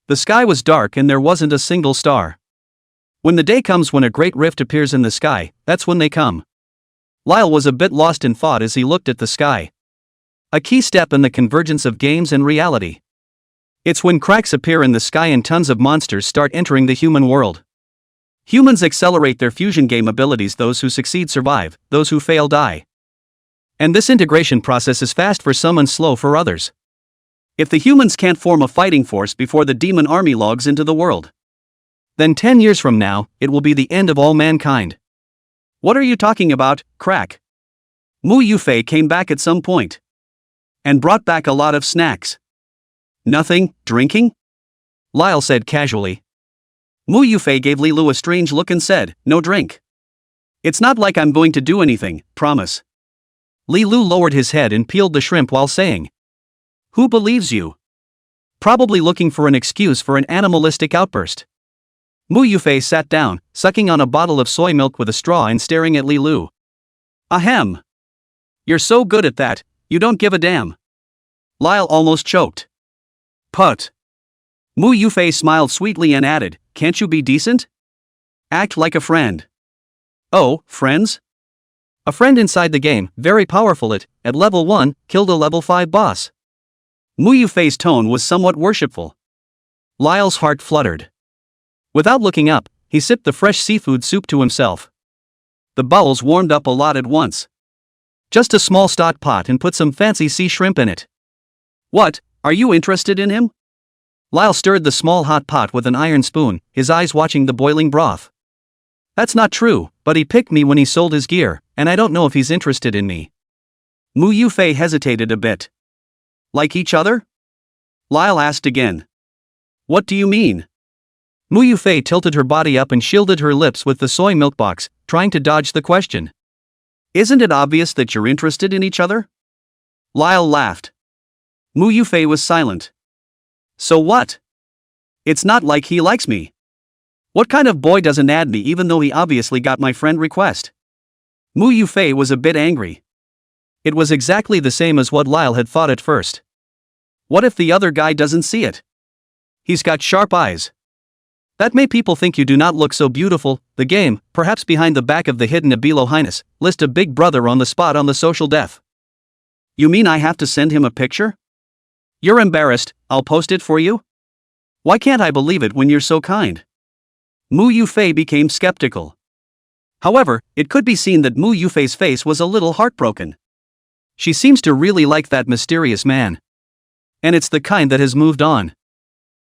The sky was dark and there wasn't a single star. When the day comes when a great rift appears in the sky, that's when they come. Lyle was a bit lost in thought as he looked at the sky. A key step in the convergence of games and reality. It's when cracks appear in the sky and tons of monsters start entering the human world. Humans accelerate their fusion game abilities. Those who succeed survive, those who fail die. And this integration process is fast for some and slow for others. If the humans can't form a fighting force before the demon army logs into the world, then 10 years from now, it will be the end of all mankind. What are you talking about, crack? Mu Yufei came back at some point and brought back a lot of snacks. Nothing, drinking? Lyle said casually. Mu Yufei gave Li Lu a strange look and said, no drink. It's not like I'm going to do anything, promise. Li Lu lowered his head and peeled the shrimp while saying, "Who believes you?" Probably looking for an excuse for an animalistic outburst. Mu Yufei sat down, sucking on a bottle of soy milk with a straw and staring at Li Lu. Ahem. You're so good at that, you don't give a damn. Lyle almost choked. Put. Mu Yufei smiled sweetly and added, "Can't you be decent? Act like a friend." Oh, friends? A friend inside the game, very powerful at level 1, killed a level 5 boss. Mu Yufei's tone was somewhat worshipful. Lyle's heart fluttered. Without looking up, he sipped the fresh seafood soup to himself. The bowels warmed up a lot at once. Just a small stock pot and put some fancy sea shrimp in it. What, are you interested in him? Lyle stirred the small hot pot with an iron spoon, his eyes watching the boiling broth. That's not true, but he picked me when he sold his gear, and I don't know if he's interested in me. Mu Yufei hesitated a bit. Like each other? Lyle asked again. What do you mean? Mu Yufei tilted her body up and shielded her lips with the soy milk box, trying to dodge the question. Isn't it obvious that you're interested in each other? Lyle laughed. Mu Yufei was silent. So what? It's not like he likes me. What kind of boy doesn't add me even though he obviously got my friend request? Mu Yufei was a bit angry. It was exactly the same as what Lyle had thought at first. What if the other guy doesn't see it? He's got sharp eyes. That may people think you do not look so beautiful. The game, perhaps behind the back of the hidden Abilo Highness, list a big brother on the spot on the social def. You mean I have to send him a picture? You're embarrassed, I'll post it for you? Why can't I believe it when you're so kind? Mu Yufei became skeptical. However, it could be seen that Mu Yufei's face was a little heartbroken. She seems to really like that mysterious man. And it's the kind that has moved on.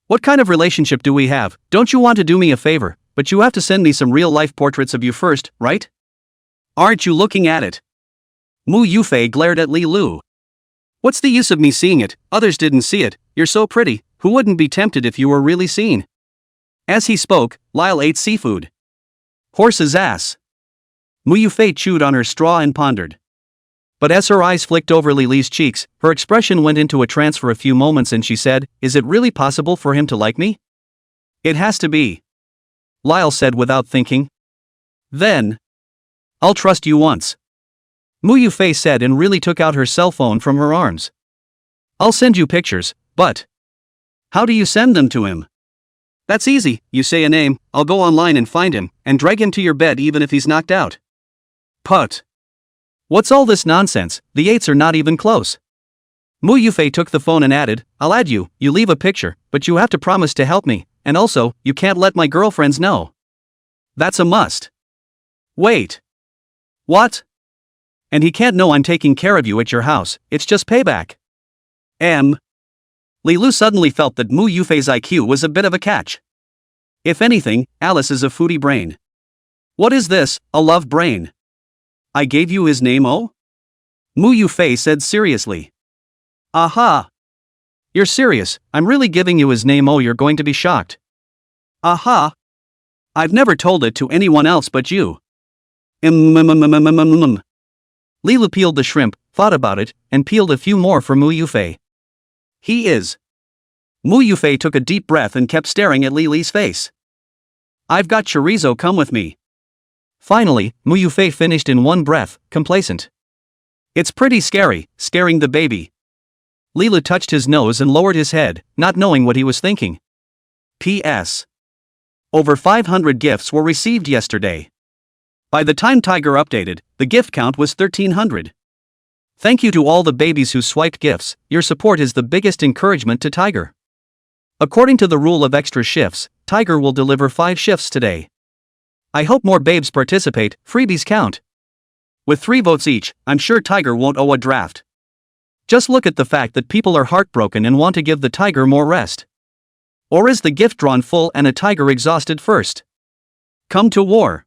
What kind of relationship do we have? Don't you want to do me a favor, but you have to send me some real-life portraits of you first, right? Aren't you looking at it? Mu Yufei glared at Li Lu. What's the use of me seeing it? Others didn't see it. You're so pretty, who wouldn't be tempted if you were really seen? As he spoke, Lyle ate seafood. Horse's ass. Mu Yufei chewed on her straw and pondered. But as her eyes flicked over Li Li's cheeks, her expression went into a trance for a few moments and she said, "Is it really possible for him to like me?" "It has to be," Lyle said without thinking. "Then, I'll trust you once," Mu Yufei said and really took out her cell phone from her arms. "I'll send you pictures, but how do you send them to him?" "That's easy, you say a name, I'll go online and find him, and drag him to your bed even if he's knocked out." Put. What's all this nonsense? The 8s are not even close. Mu Yufei took the phone and added, "I'll add you, you leave a picture, but you have to promise to help me, and also, you can't let my girlfriends know." "That's a must." "Wait. What?" "And he can't know I'm taking care of you at your house, it's just payback." Li Lu suddenly felt that Mu Yufei's IQ was a bit of a catch. If anything, Alice is a foodie brain. What is this, a love brain? I gave you his name, oh? Mu Yufei said seriously. Aha! You're serious, I'm really giving you his name, oh, you're going to be shocked. Aha! I've never told it to anyone else but you. Li Lu peeled the shrimp, thought about it, and peeled a few more for Mu Yufei. He is. Mu Yufei took a deep breath and kept staring at Li Li's face. I've got chorizo, come with me. Finally, Mu Yufei finished in one breath, complacent. It's pretty scary, scaring the baby. Li Lu touched his nose and lowered his head, not knowing what he was thinking. P.S. Over 500 gifts were received yesterday. By the time Tiger updated, the gift count was 1,300. Thank you to all the babies who swiped gifts, your support is the biggest encouragement to Tiger. According to the rule of extra shifts, Tiger will deliver 5 shifts today. I hope more babes participate, freebies count. With 3 votes each, I'm sure Tiger won't owe a draft. Just look at the fact that people are heartbroken and want to give the Tiger more rest. Or is the gift drawn full and a Tiger exhausted first? Come to war.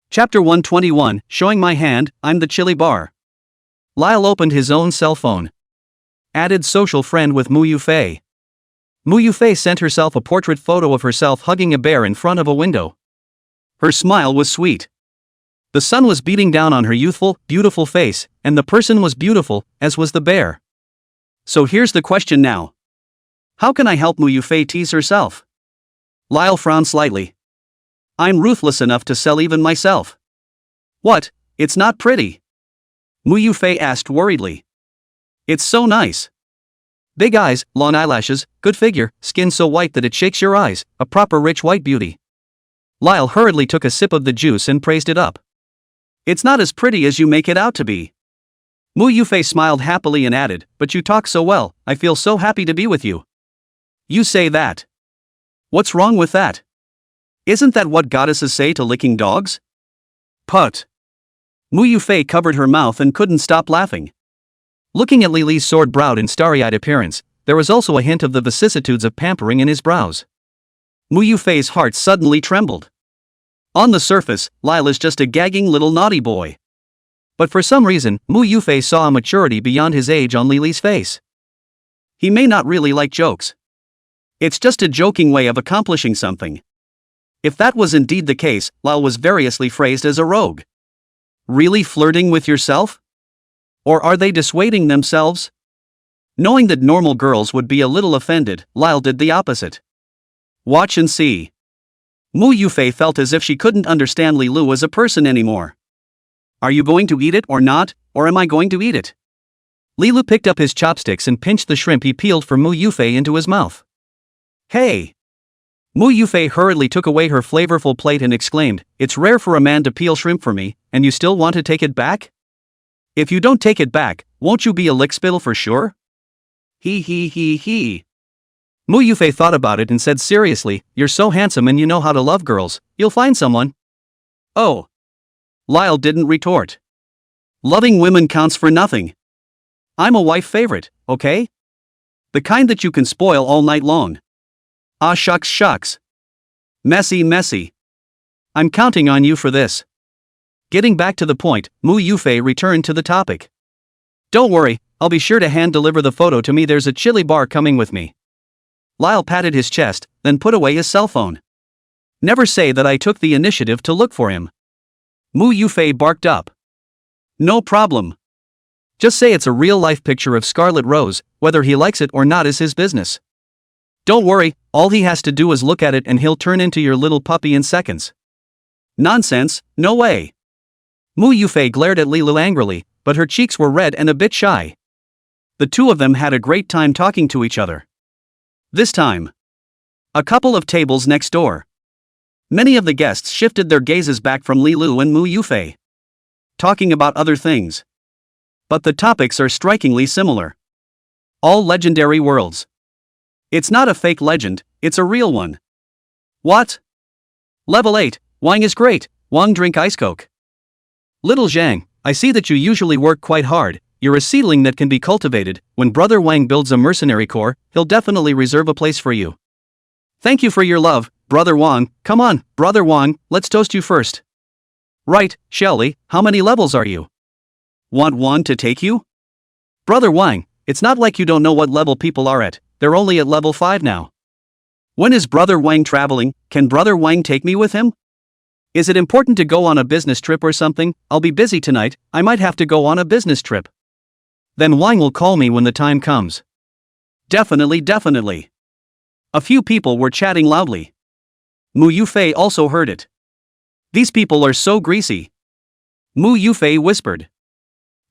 Chapter 121, Showing My Hand, I'm the Chili Bar. Lyle opened his own cell phone. Added social friend with Mu Yufei. Mu Yufei sent herself a portrait photo of herself hugging a bear in front of a window. Her smile was sweet. The sun was beating down on her youthful, beautiful face, and the person was beautiful, as was the bear. So here's the question now. How can I help Mu Yufei tease herself? Lyle frowned slightly. I'm ruthless enough to sell even myself. What, it's not pretty? Mu Yufei asked worriedly. It's so nice. Big eyes, long eyelashes, good figure, skin so white that it shakes your eyes, a proper rich white beauty. Lyle hurriedly took a sip of the juice and praised it up. It's not as pretty as you make it out to be. Mu Yufei smiled happily and added, but you talk so well, I feel so happy to be with you. You say that. What's wrong with that? Isn't that what goddesses say to licking dogs? Put. Mu Yufei covered her mouth and couldn't stop laughing. Looking at Li Li's sword-browed and starry-eyed appearance, there was also a hint of the vicissitudes of pampering in his brows. Mu Yufei's heart suddenly trembled. On the surface, Lyle is just a gagging little naughty boy. But for some reason, Mu Yufei saw a maturity beyond his age on Li Li's face. He may not really like jokes. It's just a joking way of accomplishing something. If that was indeed the case, Lyle was variously phrased as a rogue. Really flirting with yourself? Or are they dissuading themselves? Knowing that normal girls would be a little offended, Lyle did the opposite. Watch and see. Mu Yufei felt as if she couldn't understand Li Lu as a person anymore. Are you going to eat it or not, or am I going to eat it? Li Lu picked up his chopsticks and pinched the shrimp he peeled for Mu Yufei into his mouth. Hey! Mu Yufei hurriedly took away her flavorful plate and exclaimed, it's rare for a man to peel shrimp for me, and you still want to take it back? If you don't take it back, won't you be a lickspittle for sure? He. Mu Yufei thought about it and said seriously, you're so handsome and you know how to love girls, you'll find someone. Oh. Lyle didn't retort. Loving women counts for nothing. I'm a wife favorite, okay? The kind that you can spoil all night long. Ah shucks. Messy. I'm counting on you for this. Getting back to the point, Mu Yufei returned to the topic. Don't worry, I'll be sure to hand-deliver the photo to me. There's a chili bar coming with me. Lyle patted his chest, then put away his cell phone. Never say that I took the initiative to look for him. Mu Yufei barked up. No problem. Just say it's a real-life picture of Scarlet Rose, whether he likes it or not is his business. Don't worry, all he has to do is look at it and he'll turn into your little puppy in seconds. Nonsense, no way. Mu Yufei glared at Li Lu angrily, but her cheeks were red and a bit shy. The two of them had a great time talking to each other. This time. A couple of tables next door. Many of the guests shifted their gazes back from Li Lu and Mu Yufei. Talking about other things. But the topics are strikingly similar. All legendary worlds. It's not a fake legend, it's a real one. What? Level 8, Wang is great, Wang drink ice coke. Little Zhang, I see that you usually work quite hard, you're a seedling that can be cultivated. When Brother Wang builds a mercenary corps, he'll definitely reserve a place for you. Thank you for your love, Brother Wang. Come on, Brother Wang, let's toast you first. Right, Shelly, how many levels are you? Want Wang to take you? Brother Wang, it's not like you don't know what level people are at, they're only at level 5 now. When is Brother Wang traveling? Can Brother Wang take me with him? Is it important to go on a business trip or something? I'll be busy tonight, I might have to go on a business trip. Then Wang will call me when the time comes. Definitely. A few people were chatting loudly. Mu Yufei also heard it. These people are so greasy. Mu Yufei whispered.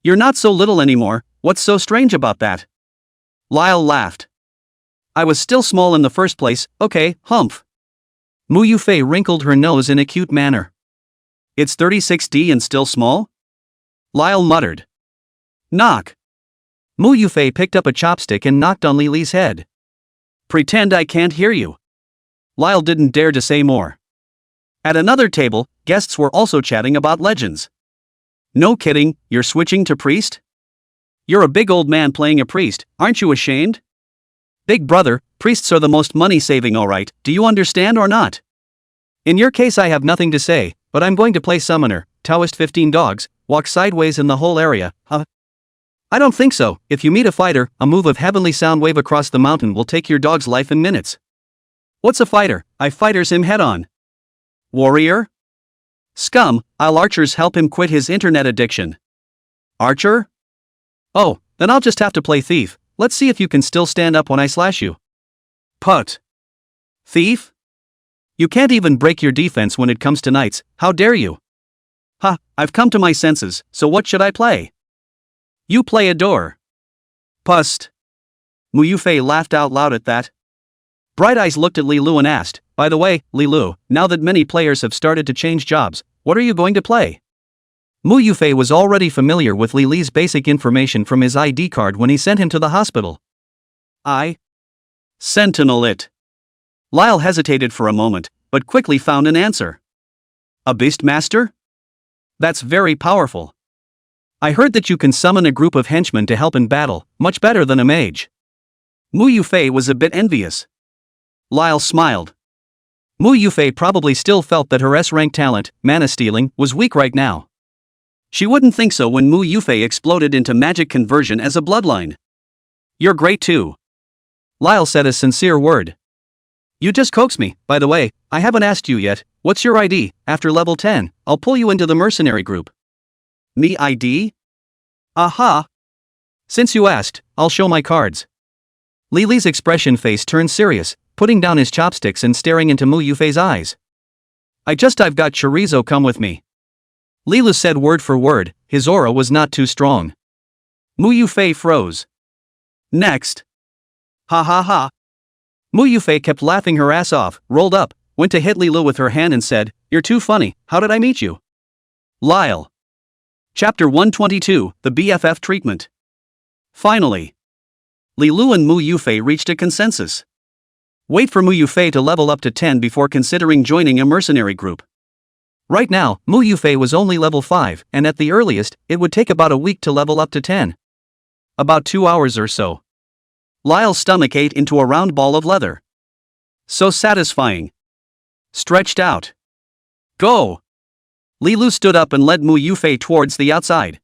You're not so little anymore, what's so strange about that? Lyle laughed. I was still small in the first place, okay, humph. Mu Yufei wrinkled her nose in a cute manner. It's 36D and still small? Lyle muttered. Knock. Mu Yufei picked up a chopstick and knocked on Li Li's head. Pretend I can't hear you. Lyle didn't dare to say more. At another table, guests were also chatting about legends. No kidding, you're switching to priest? You're a big old man playing a priest, aren't you ashamed? Big brother, priests are the most money-saving, alright, do you understand or not? In your case I have nothing to say, but I'm going to play summoner, Taoist 15 dogs, walk sideways in the whole area, huh? I don't think so. If you meet a fighter, a move of heavenly sound wave across the mountain will take your dog's life in minutes. What's a fighter? I fighters him head on. Warrior? Scum, I'll Archers help him quit his internet addiction. Archer? Oh, then I'll just have to play thief. Let's see if you can still stand up when I slash you. Put. Thief? You can't even break your defense when it comes to knights, how dare you? Ha, I've come to my senses, so what should I play? You play a door. Pust. Mu Yufei laughed out loud at that. Bright Eyes looked at Li Lu and asked, by the way, Li Lu, now that many players have started to change jobs, what are you going to play? Mu Yufei was already familiar with Li Li's basic information from his ID card when he sent him to the hospital. Sentinel it. Lyle hesitated for a moment, but quickly found an answer. A Beastmaster? That's very powerful. I heard that you can summon a group of henchmen to help in battle, much better than a mage. Mu Yufei was a bit envious. Lyle smiled. Mu Yufei probably still felt that her S-rank talent, mana stealing, was weak right now. She wouldn't think so when Mu Yufei exploded into magic conversion as a bloodline. You're great too. Lyle said a sincere word. You just coax me, by the way, I haven't asked you yet, what's your ID? After level 10, I'll pull you into the mercenary group. Me ID? Aha! Since you asked, I'll show my cards. Li Li's expression face turned serious, putting down his chopsticks and staring into Mu Yufei's eyes. I've got chorizo, come with me. Li Lu said word for word, his aura was not too strong. Mu Yufei froze. Next. Ha ha ha. Mu Yufei kept laughing her ass off, rolled up, went to hit Li Lu with her hand and said, you're too funny, how did I meet you? Lyle. Chapter 122, The BFF Treatment. Finally. Li Lu and Mu Yufei reached a consensus. Wait for Mu Yufei to level up to 10 before considering joining a mercenary group. Right now, Mu Yufei was only level 5, and at the earliest, it would take about a week to level up to 10. About 2 hours or so. Lyle's stomach ate into a round ball of leather. So satisfying. Stretched out. Go! Li Lu stood up and led Mu Yufei towards the outside.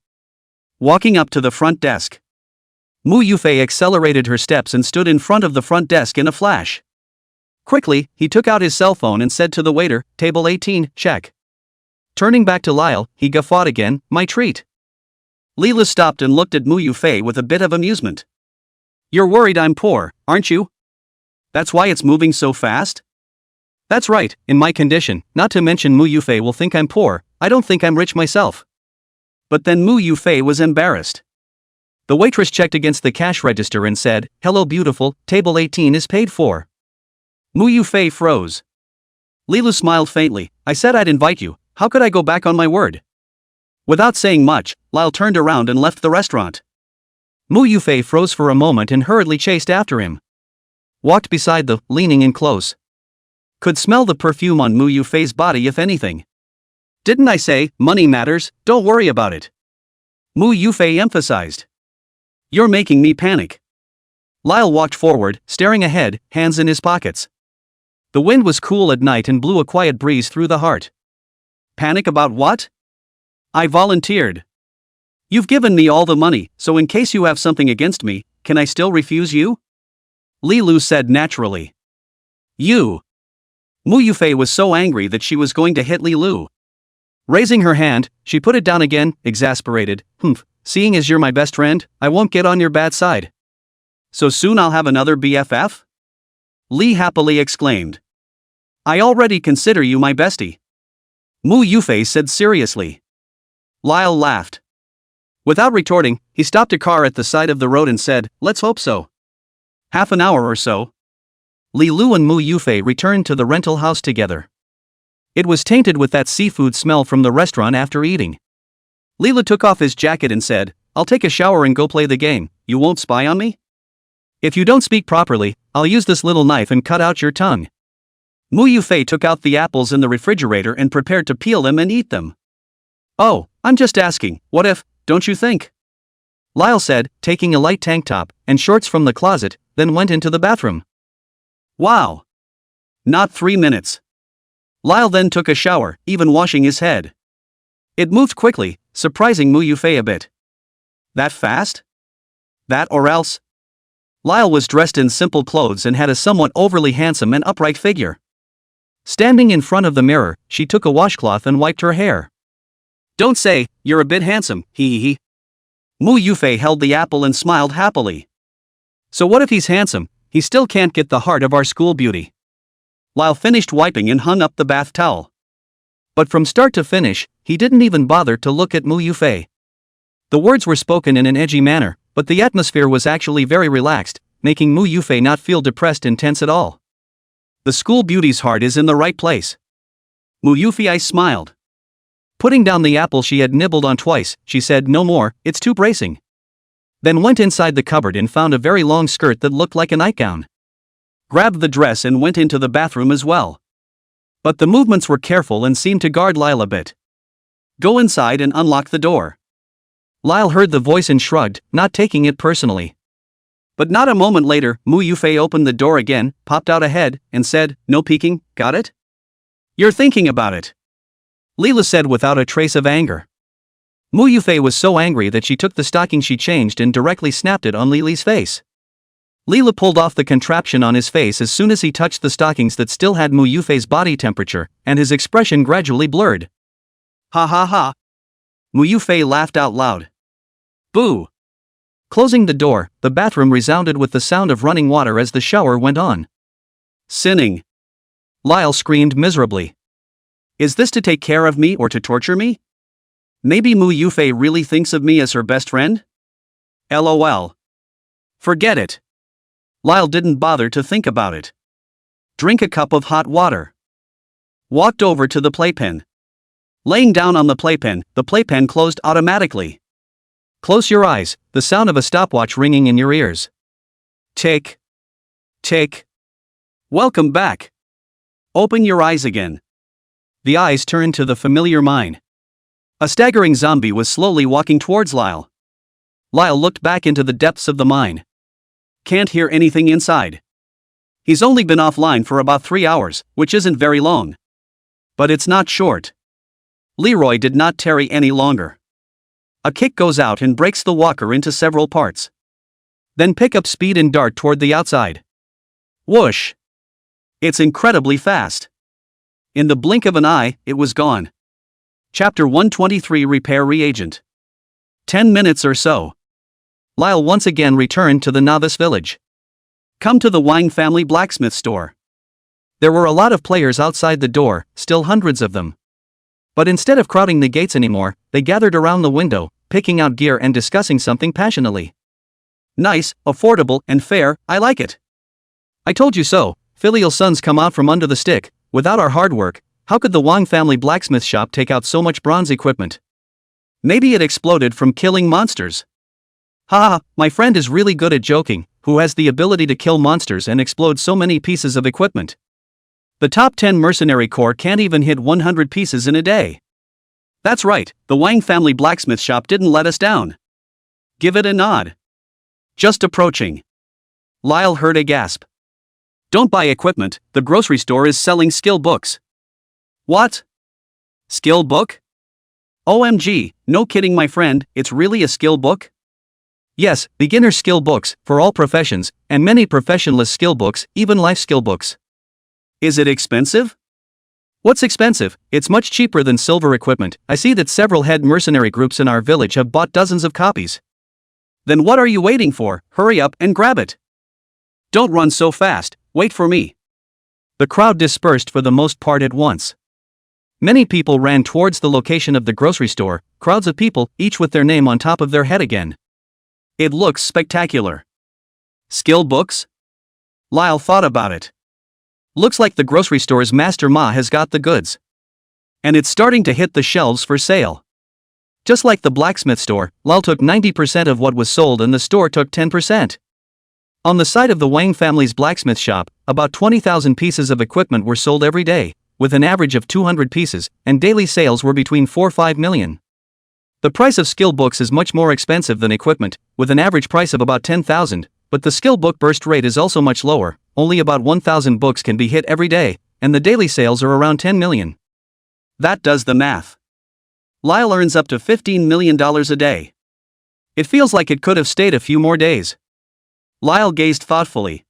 Walking up to the front desk. Mu Yufei accelerated her steps and stood in front of the front desk in a flash. Quickly, he took out his cell phone and said to the waiter, table 18, check. Turning back to Lyle, he guffawed again, my treat. Li Lu stopped and looked at Mu Yufei with a bit of amusement. You're worried I'm poor, aren't you? That's why it's moving so fast? That's right, in my condition, not to mention Mu Yufei will think I'm poor, I don't think I'm rich myself. But then Mu Yufei was embarrassed. The waitress checked against the cash register and said, hello beautiful, table 18 is paid for. Mu Yufei froze. Li Lu smiled faintly, I said I'd invite you, how could I go back on my word? Without saying much, Lyle turned around and left the restaurant. Mu Yufei froze for a moment and hurriedly chased after him. Walked beside the, leaning in close. Could smell the perfume on Mu Yufei's body if anything. Didn't I say, money matters, don't worry about it? Mu Yufei emphasized. You're making me panic. Lyle walked forward, staring ahead, hands in his pockets. The wind was cool at night and blew a quiet breeze through the heart. Panic about what? I volunteered. You've given me all the money, so in case you have something against me, can I still refuse you? Li Lu said naturally. You. Mu Yufei was so angry that she was going to hit Li Lu. Raising her hand, she put it down again, exasperated. Seeing as you're my best friend, I won't get on your bad side. So soon I'll have another BFF? Li happily exclaimed. I already consider you my bestie. Mu Yufei said seriously. Lyle laughed. Without retorting, he stopped a car at the side of the road and said, let's hope so. Half an hour or so. Li Lu and Mu Yufei returned to the rental house together. It was tainted with that seafood smell from the restaurant after eating. Li Lu took off his jacket and said, I'll take a shower and go play the game, you won't spy on me? If you don't speak properly, I'll use this little knife and cut out your tongue. Mu Yufei took out the apples in the refrigerator and prepared to peel them and eat them. Oh, I'm just asking, what if, don't you think? Lyle said, taking a light tank top and shorts from the closet, then went into the bathroom. Wow! Not 3 minutes. Lyle then took a shower, even washing his head. It moved quickly, surprising Mu Yufei a bit. That fast? That or else? Lyle was dressed in simple clothes and had a somewhat overly handsome and upright figure. Standing in front of the mirror, she took a washcloth and wiped her hair. Don't say, you're a bit handsome, hee. Mu Yufei held the apple and smiled happily. So what if he's handsome, he still can't get the heart of our school beauty. Lyle finished wiping and hung up the bath towel. But from start to finish, he didn't even bother to look at Mu Yufei. The words were spoken in an edgy manner, but the atmosphere was actually very relaxed, making Mu Yufei not feel depressed and tense at all. The school beauty's heart is in the right place. Mu Yufei smiled. Putting down the apple she had nibbled on twice, she said, no more, it's too bracing. Then went inside the cupboard and found a very long skirt that looked like a nightgown. Grabbed the dress and went into the bathroom as well. But the movements were careful and seemed to guard Lyle a bit. Go inside and unlock the door. Lyle heard the voice and shrugged, not taking it personally. But not a moment later, Mu Yufei opened the door again, popped out a head, and said, no peeking, got it? You're thinking about it. Leela said without a trace of anger. Mu Yufei was so angry that she took the stocking she changed and directly snapped it on Lily's face. Leela pulled off the contraption on his face as soon as he touched the stockings that still had Mu Yufei's body temperature, and his expression gradually blurred. Ha ha ha. Mu Yufei laughed out loud. Boo. Closing the door, the bathroom resounded with the sound of running water as the shower went on. Sinning. Lyle screamed miserably. Is this to take care of me or to torture me? Maybe Mu Yufei really thinks of me as her best friend? LOL. Forget it. Lyle didn't bother to think about it. Drink a cup of hot water. Walked over to the playpen. Laying down on the playpen closed automatically. Close your eyes, the sound of a stopwatch ringing in your ears. Tick. Tick. Welcome back. Open your eyes again. The eyes turned to the familiar mine. A staggering zombie was slowly walking towards Lyle. Lyle looked back into the depths of the mine. Can't hear anything inside. He's only been offline for about 3 hours, which isn't very long. But it's not short. Leroy did not tarry any longer. A kick goes out and breaks the walker into several parts. Then pick up speed and dart toward the outside. Whoosh! It's incredibly fast. In the blink of an eye, it was gone. Chapter 123 Repair Reagent. 10 minutes or so. Lyle once again returned to the novice village. Come to the Wang family blacksmith store. There were a lot of players outside the door, still hundreds of them. But instead of crowding the gates anymore, they gathered around the window, picking out gear and discussing something passionately. Nice, affordable, and fair, I like it. I told you so, filial sons come out from under the stick. Without our hard work, how could the Wang family blacksmith shop take out so much bronze equipment? Maybe it exploded from killing monsters. Haha, my friend is really good at joking, who has the ability to kill monsters and explode so many pieces of equipment. The top 10 mercenary corps can't even hit 100 pieces in a day. That's right, the Wang family blacksmith shop didn't let us down. Give it a nod. Just approaching. Lyle heard a gasp. Don't buy equipment, the grocery store is selling skill books. What? Skill book? OMG, no kidding my friend, it's really a skill book? Yes, beginner skill books, for all professions, and many professionless skill books, even life skill books. Is it expensive? What's expensive? It's much cheaper than silver equipment. I see that several head mercenary groups in our village have bought dozens of copies. Then what are you waiting for? Hurry up and grab it. Don't run so fast, wait for me. The crowd dispersed for the most part at once. Many people ran towards the location of the grocery store, crowds of people, each with their name on top of their head again. It looks spectacular. Skill books? Lyle thought about it. Looks like the grocery store's Master Ma has got the goods. And it's starting to hit the shelves for sale. Just like the blacksmith store, Lyle took 90% of what was sold and the store took 10%. On the side of the Wang family's blacksmith shop, about 20,000 pieces of equipment were sold every day, with an average of 200 pieces, and daily sales were between 4-5 million. The price of skill books is much more expensive than equipment, with an average price of about 10,000, but the skill book burst rate is also much lower, only about 1,000 books can be hit every day, and the daily sales are around 10 million. That does the math. Lyle earns up to $15 million a day. It feels like it could have stayed a few more days. Lyle gazed thoughtfully.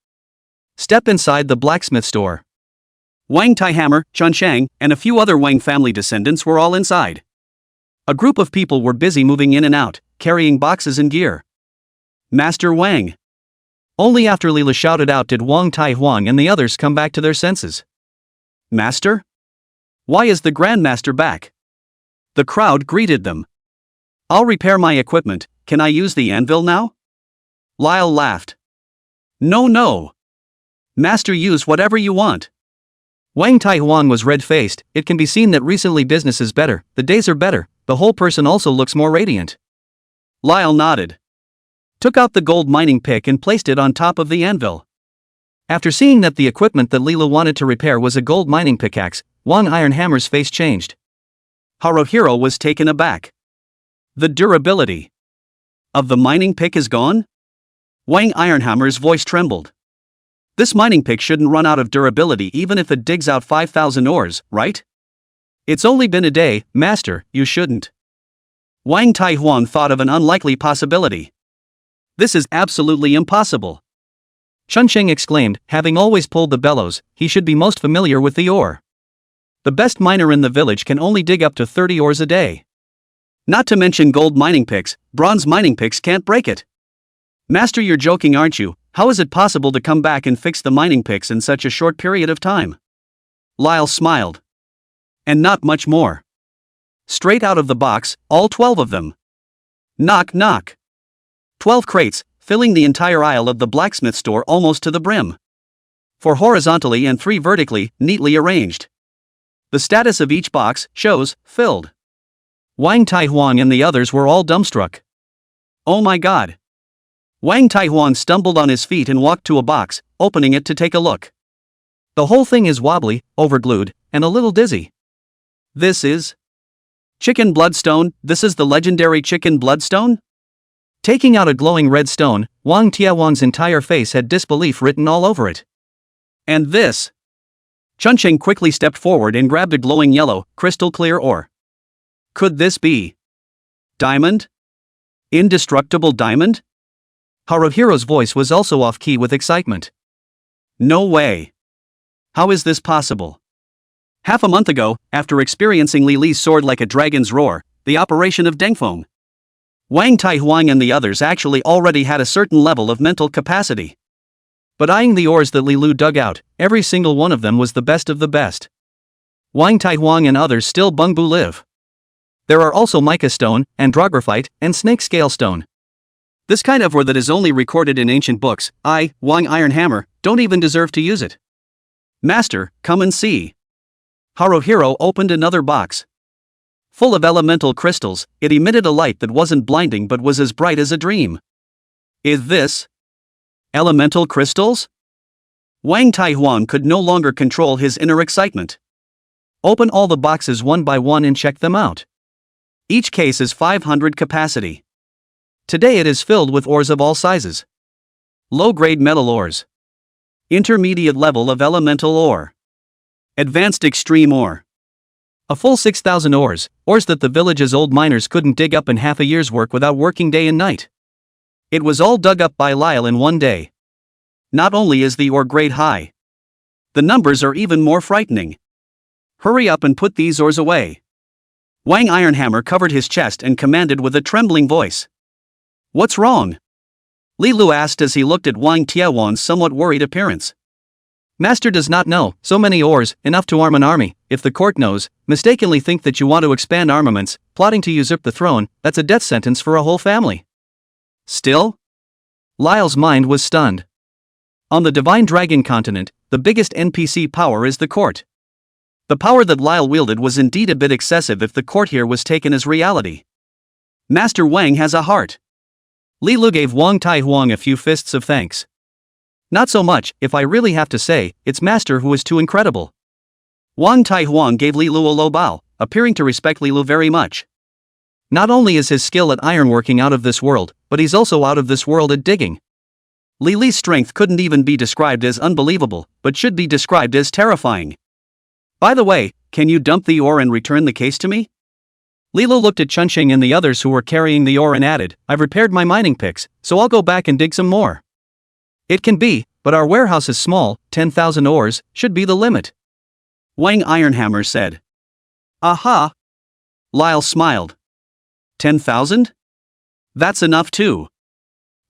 Step inside the blacksmith store. Wang Taihammer, Chun Shang, and a few other Wang family descendants were all inside. A group of people were busy moving in and out, carrying boxes and gear. Master Wang. Only after Lila shouted out did Wang Tai Huang and the others come back to their senses. Master? Why is the Grandmaster back? The crowd greeted them. I'll repair my equipment, can I use the anvil now? Lyle laughed. No. Master, use whatever you want. Wang Taihuan was red-faced. It can be seen that recently business is better, the days are better, the whole person also looks more radiant. Lyle nodded. Took out the gold mining pick and placed it on top of the anvil. After seeing that the equipment that Lila wanted to repair was a gold mining pickaxe, Wang Ironhammer's face changed. Haruhiro was taken aback. The durability of the mining pick is gone? Wang Ironhammer's voice trembled. This mining pick shouldn't run out of durability even if it digs out 5,000 ores, right? It's only been a day, Master, you shouldn't. Wang Taihuan thought of an unlikely possibility. This is absolutely impossible. Chunsheng exclaimed, having always pulled the bellows, he should be most familiar with the ore. The best miner in the village can only dig up to 30 ores a day. Not to mention gold mining picks, bronze mining picks can't break it. Master, you're joking, aren't you? How is it possible to come back and fix the mining picks in such a short period of time? Lyle smiled. And not much more. Straight out of the box, all 12 of them. Knock knock. 12 crates, filling the entire aisle of the blacksmith store almost to the brim. 4 horizontally and 3 vertically, neatly arranged. The status of each box shows, filled. Wang Taihuan and the others were all dumbstruck. Oh my god. Wang Taihuan stumbled on his feet and walked to a box, opening it to take a look. The whole thing is wobbly, overglued, and a little dizzy. This is chicken bloodstone. This is the legendary chicken bloodstone? Taking out a glowing red stone, Wang Tiawan's entire face had disbelief written all over it. And this? Chunsheng quickly stepped forward and grabbed a glowing yellow, crystal clear ore. Could this be diamond? Indestructible diamond? Haruhiro's voice was also off-key with excitement. No way. How is this possible? Half a month ago, after experiencing Li Li's sword like a dragon's roar, the operation of Dengfeng, Wang Taihuang and the others actually already had a certain level of mental capacity. But eyeing the ores that Li Lu dug out, every single one of them was the best of the best. Wang Taihuang and others still bungbu live. There are also mica stone, andrographite, and snake scale stone. This kind of ore that is only recorded in ancient books, I, Wang Ironhammer, don't even deserve to use it. Master, come and see. Haruhiro opened another box. Full of elemental crystals, it emitted a light that wasn't blinding but was as bright as a dream. Is this elemental crystals? Wang Taihuan could no longer control his inner excitement. Open all the boxes one by one and check them out. Each case is 500 capacity. Today it is filled with ores of all sizes. Low-grade metal ores. Intermediate level of elemental ore. Advanced extreme ore. A full 6,000 ores that the village's old miners couldn't dig up in half a year's work without working day and night. It was all dug up by Lyle in one day. Not only is the ore grade high, the numbers are even more frightening. Hurry up and put these ores away. Wang Ironhammer covered his chest and commanded with a trembling voice. What's wrong? Li Lu asked as he looked at Wang Tiawan's somewhat worried appearance. Master does not know, so many ores, enough to arm an army. If the court knows, mistakenly think that you want to expand armaments, plotting to usurp the throne, that's a death sentence for a whole family. Still? Lyle's mind was stunned. On the Divine Dragon continent, the biggest NPC power is the court. The power that Lyle wielded was indeed a bit excessive if the court here was taken as reality. Master Wang has a heart. Li Lu gave Wang Taihuang a few fists of thanks. Not so much, if I really have to say, it's Master who is too incredible. Wang Taihuang gave Li Lu a low bow, appearing to respect Li Lu very much. Not only is his skill at ironworking out of this world, but he's also out of this world at digging. Li Li's strength couldn't even be described as unbelievable, but should be described as terrifying. By the way, can you dump the ore and return the case to me? Li Lu looked at Chunsheng and the others who were carrying the ore and added, I've repaired my mining picks, so I'll go back and dig some more. It can be, but our warehouse is small, 10,000 ores should be the limit. Wang Ironhammer said. Aha! Lyle smiled. 10,000? That's enough too.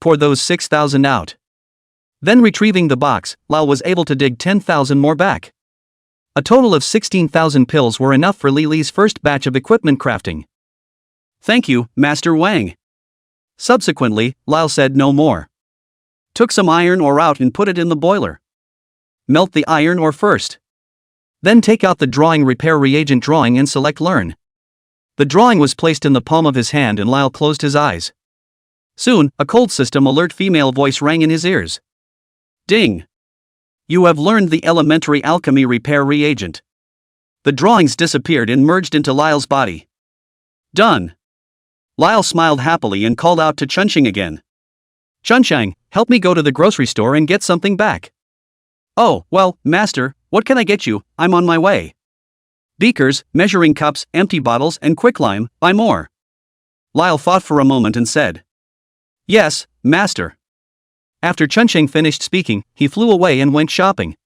Pour those 6,000 out. Then retrieving the box, Lyle was able to dig 10,000 more back. A total of 16,000 pills were enough for Li Li's first batch of equipment crafting. Thank you, Master Wang. Subsequently, Lyle said no more. Took some iron ore out and put it in the boiler. Melt the iron ore first. Then take out the drawing repair reagent drawing and select learn. The drawing was placed in the palm of his hand and Lyle closed his eyes. Soon, a cold system alert female voice rang in his ears. Ding! You have learned the elementary alchemy repair reagent. The drawings disappeared and merged into Lyle's body. Done! Lyle smiled happily and called out to Chunsheng again. Chunsheng, help me go to the grocery store and get something back. Oh, well, master, what can I get you? I'm on my way. Beakers, measuring cups, empty bottles and quicklime, buy more. Lyle thought for a moment and said. Yes, master. After Chunsheng finished speaking, he flew away and went shopping.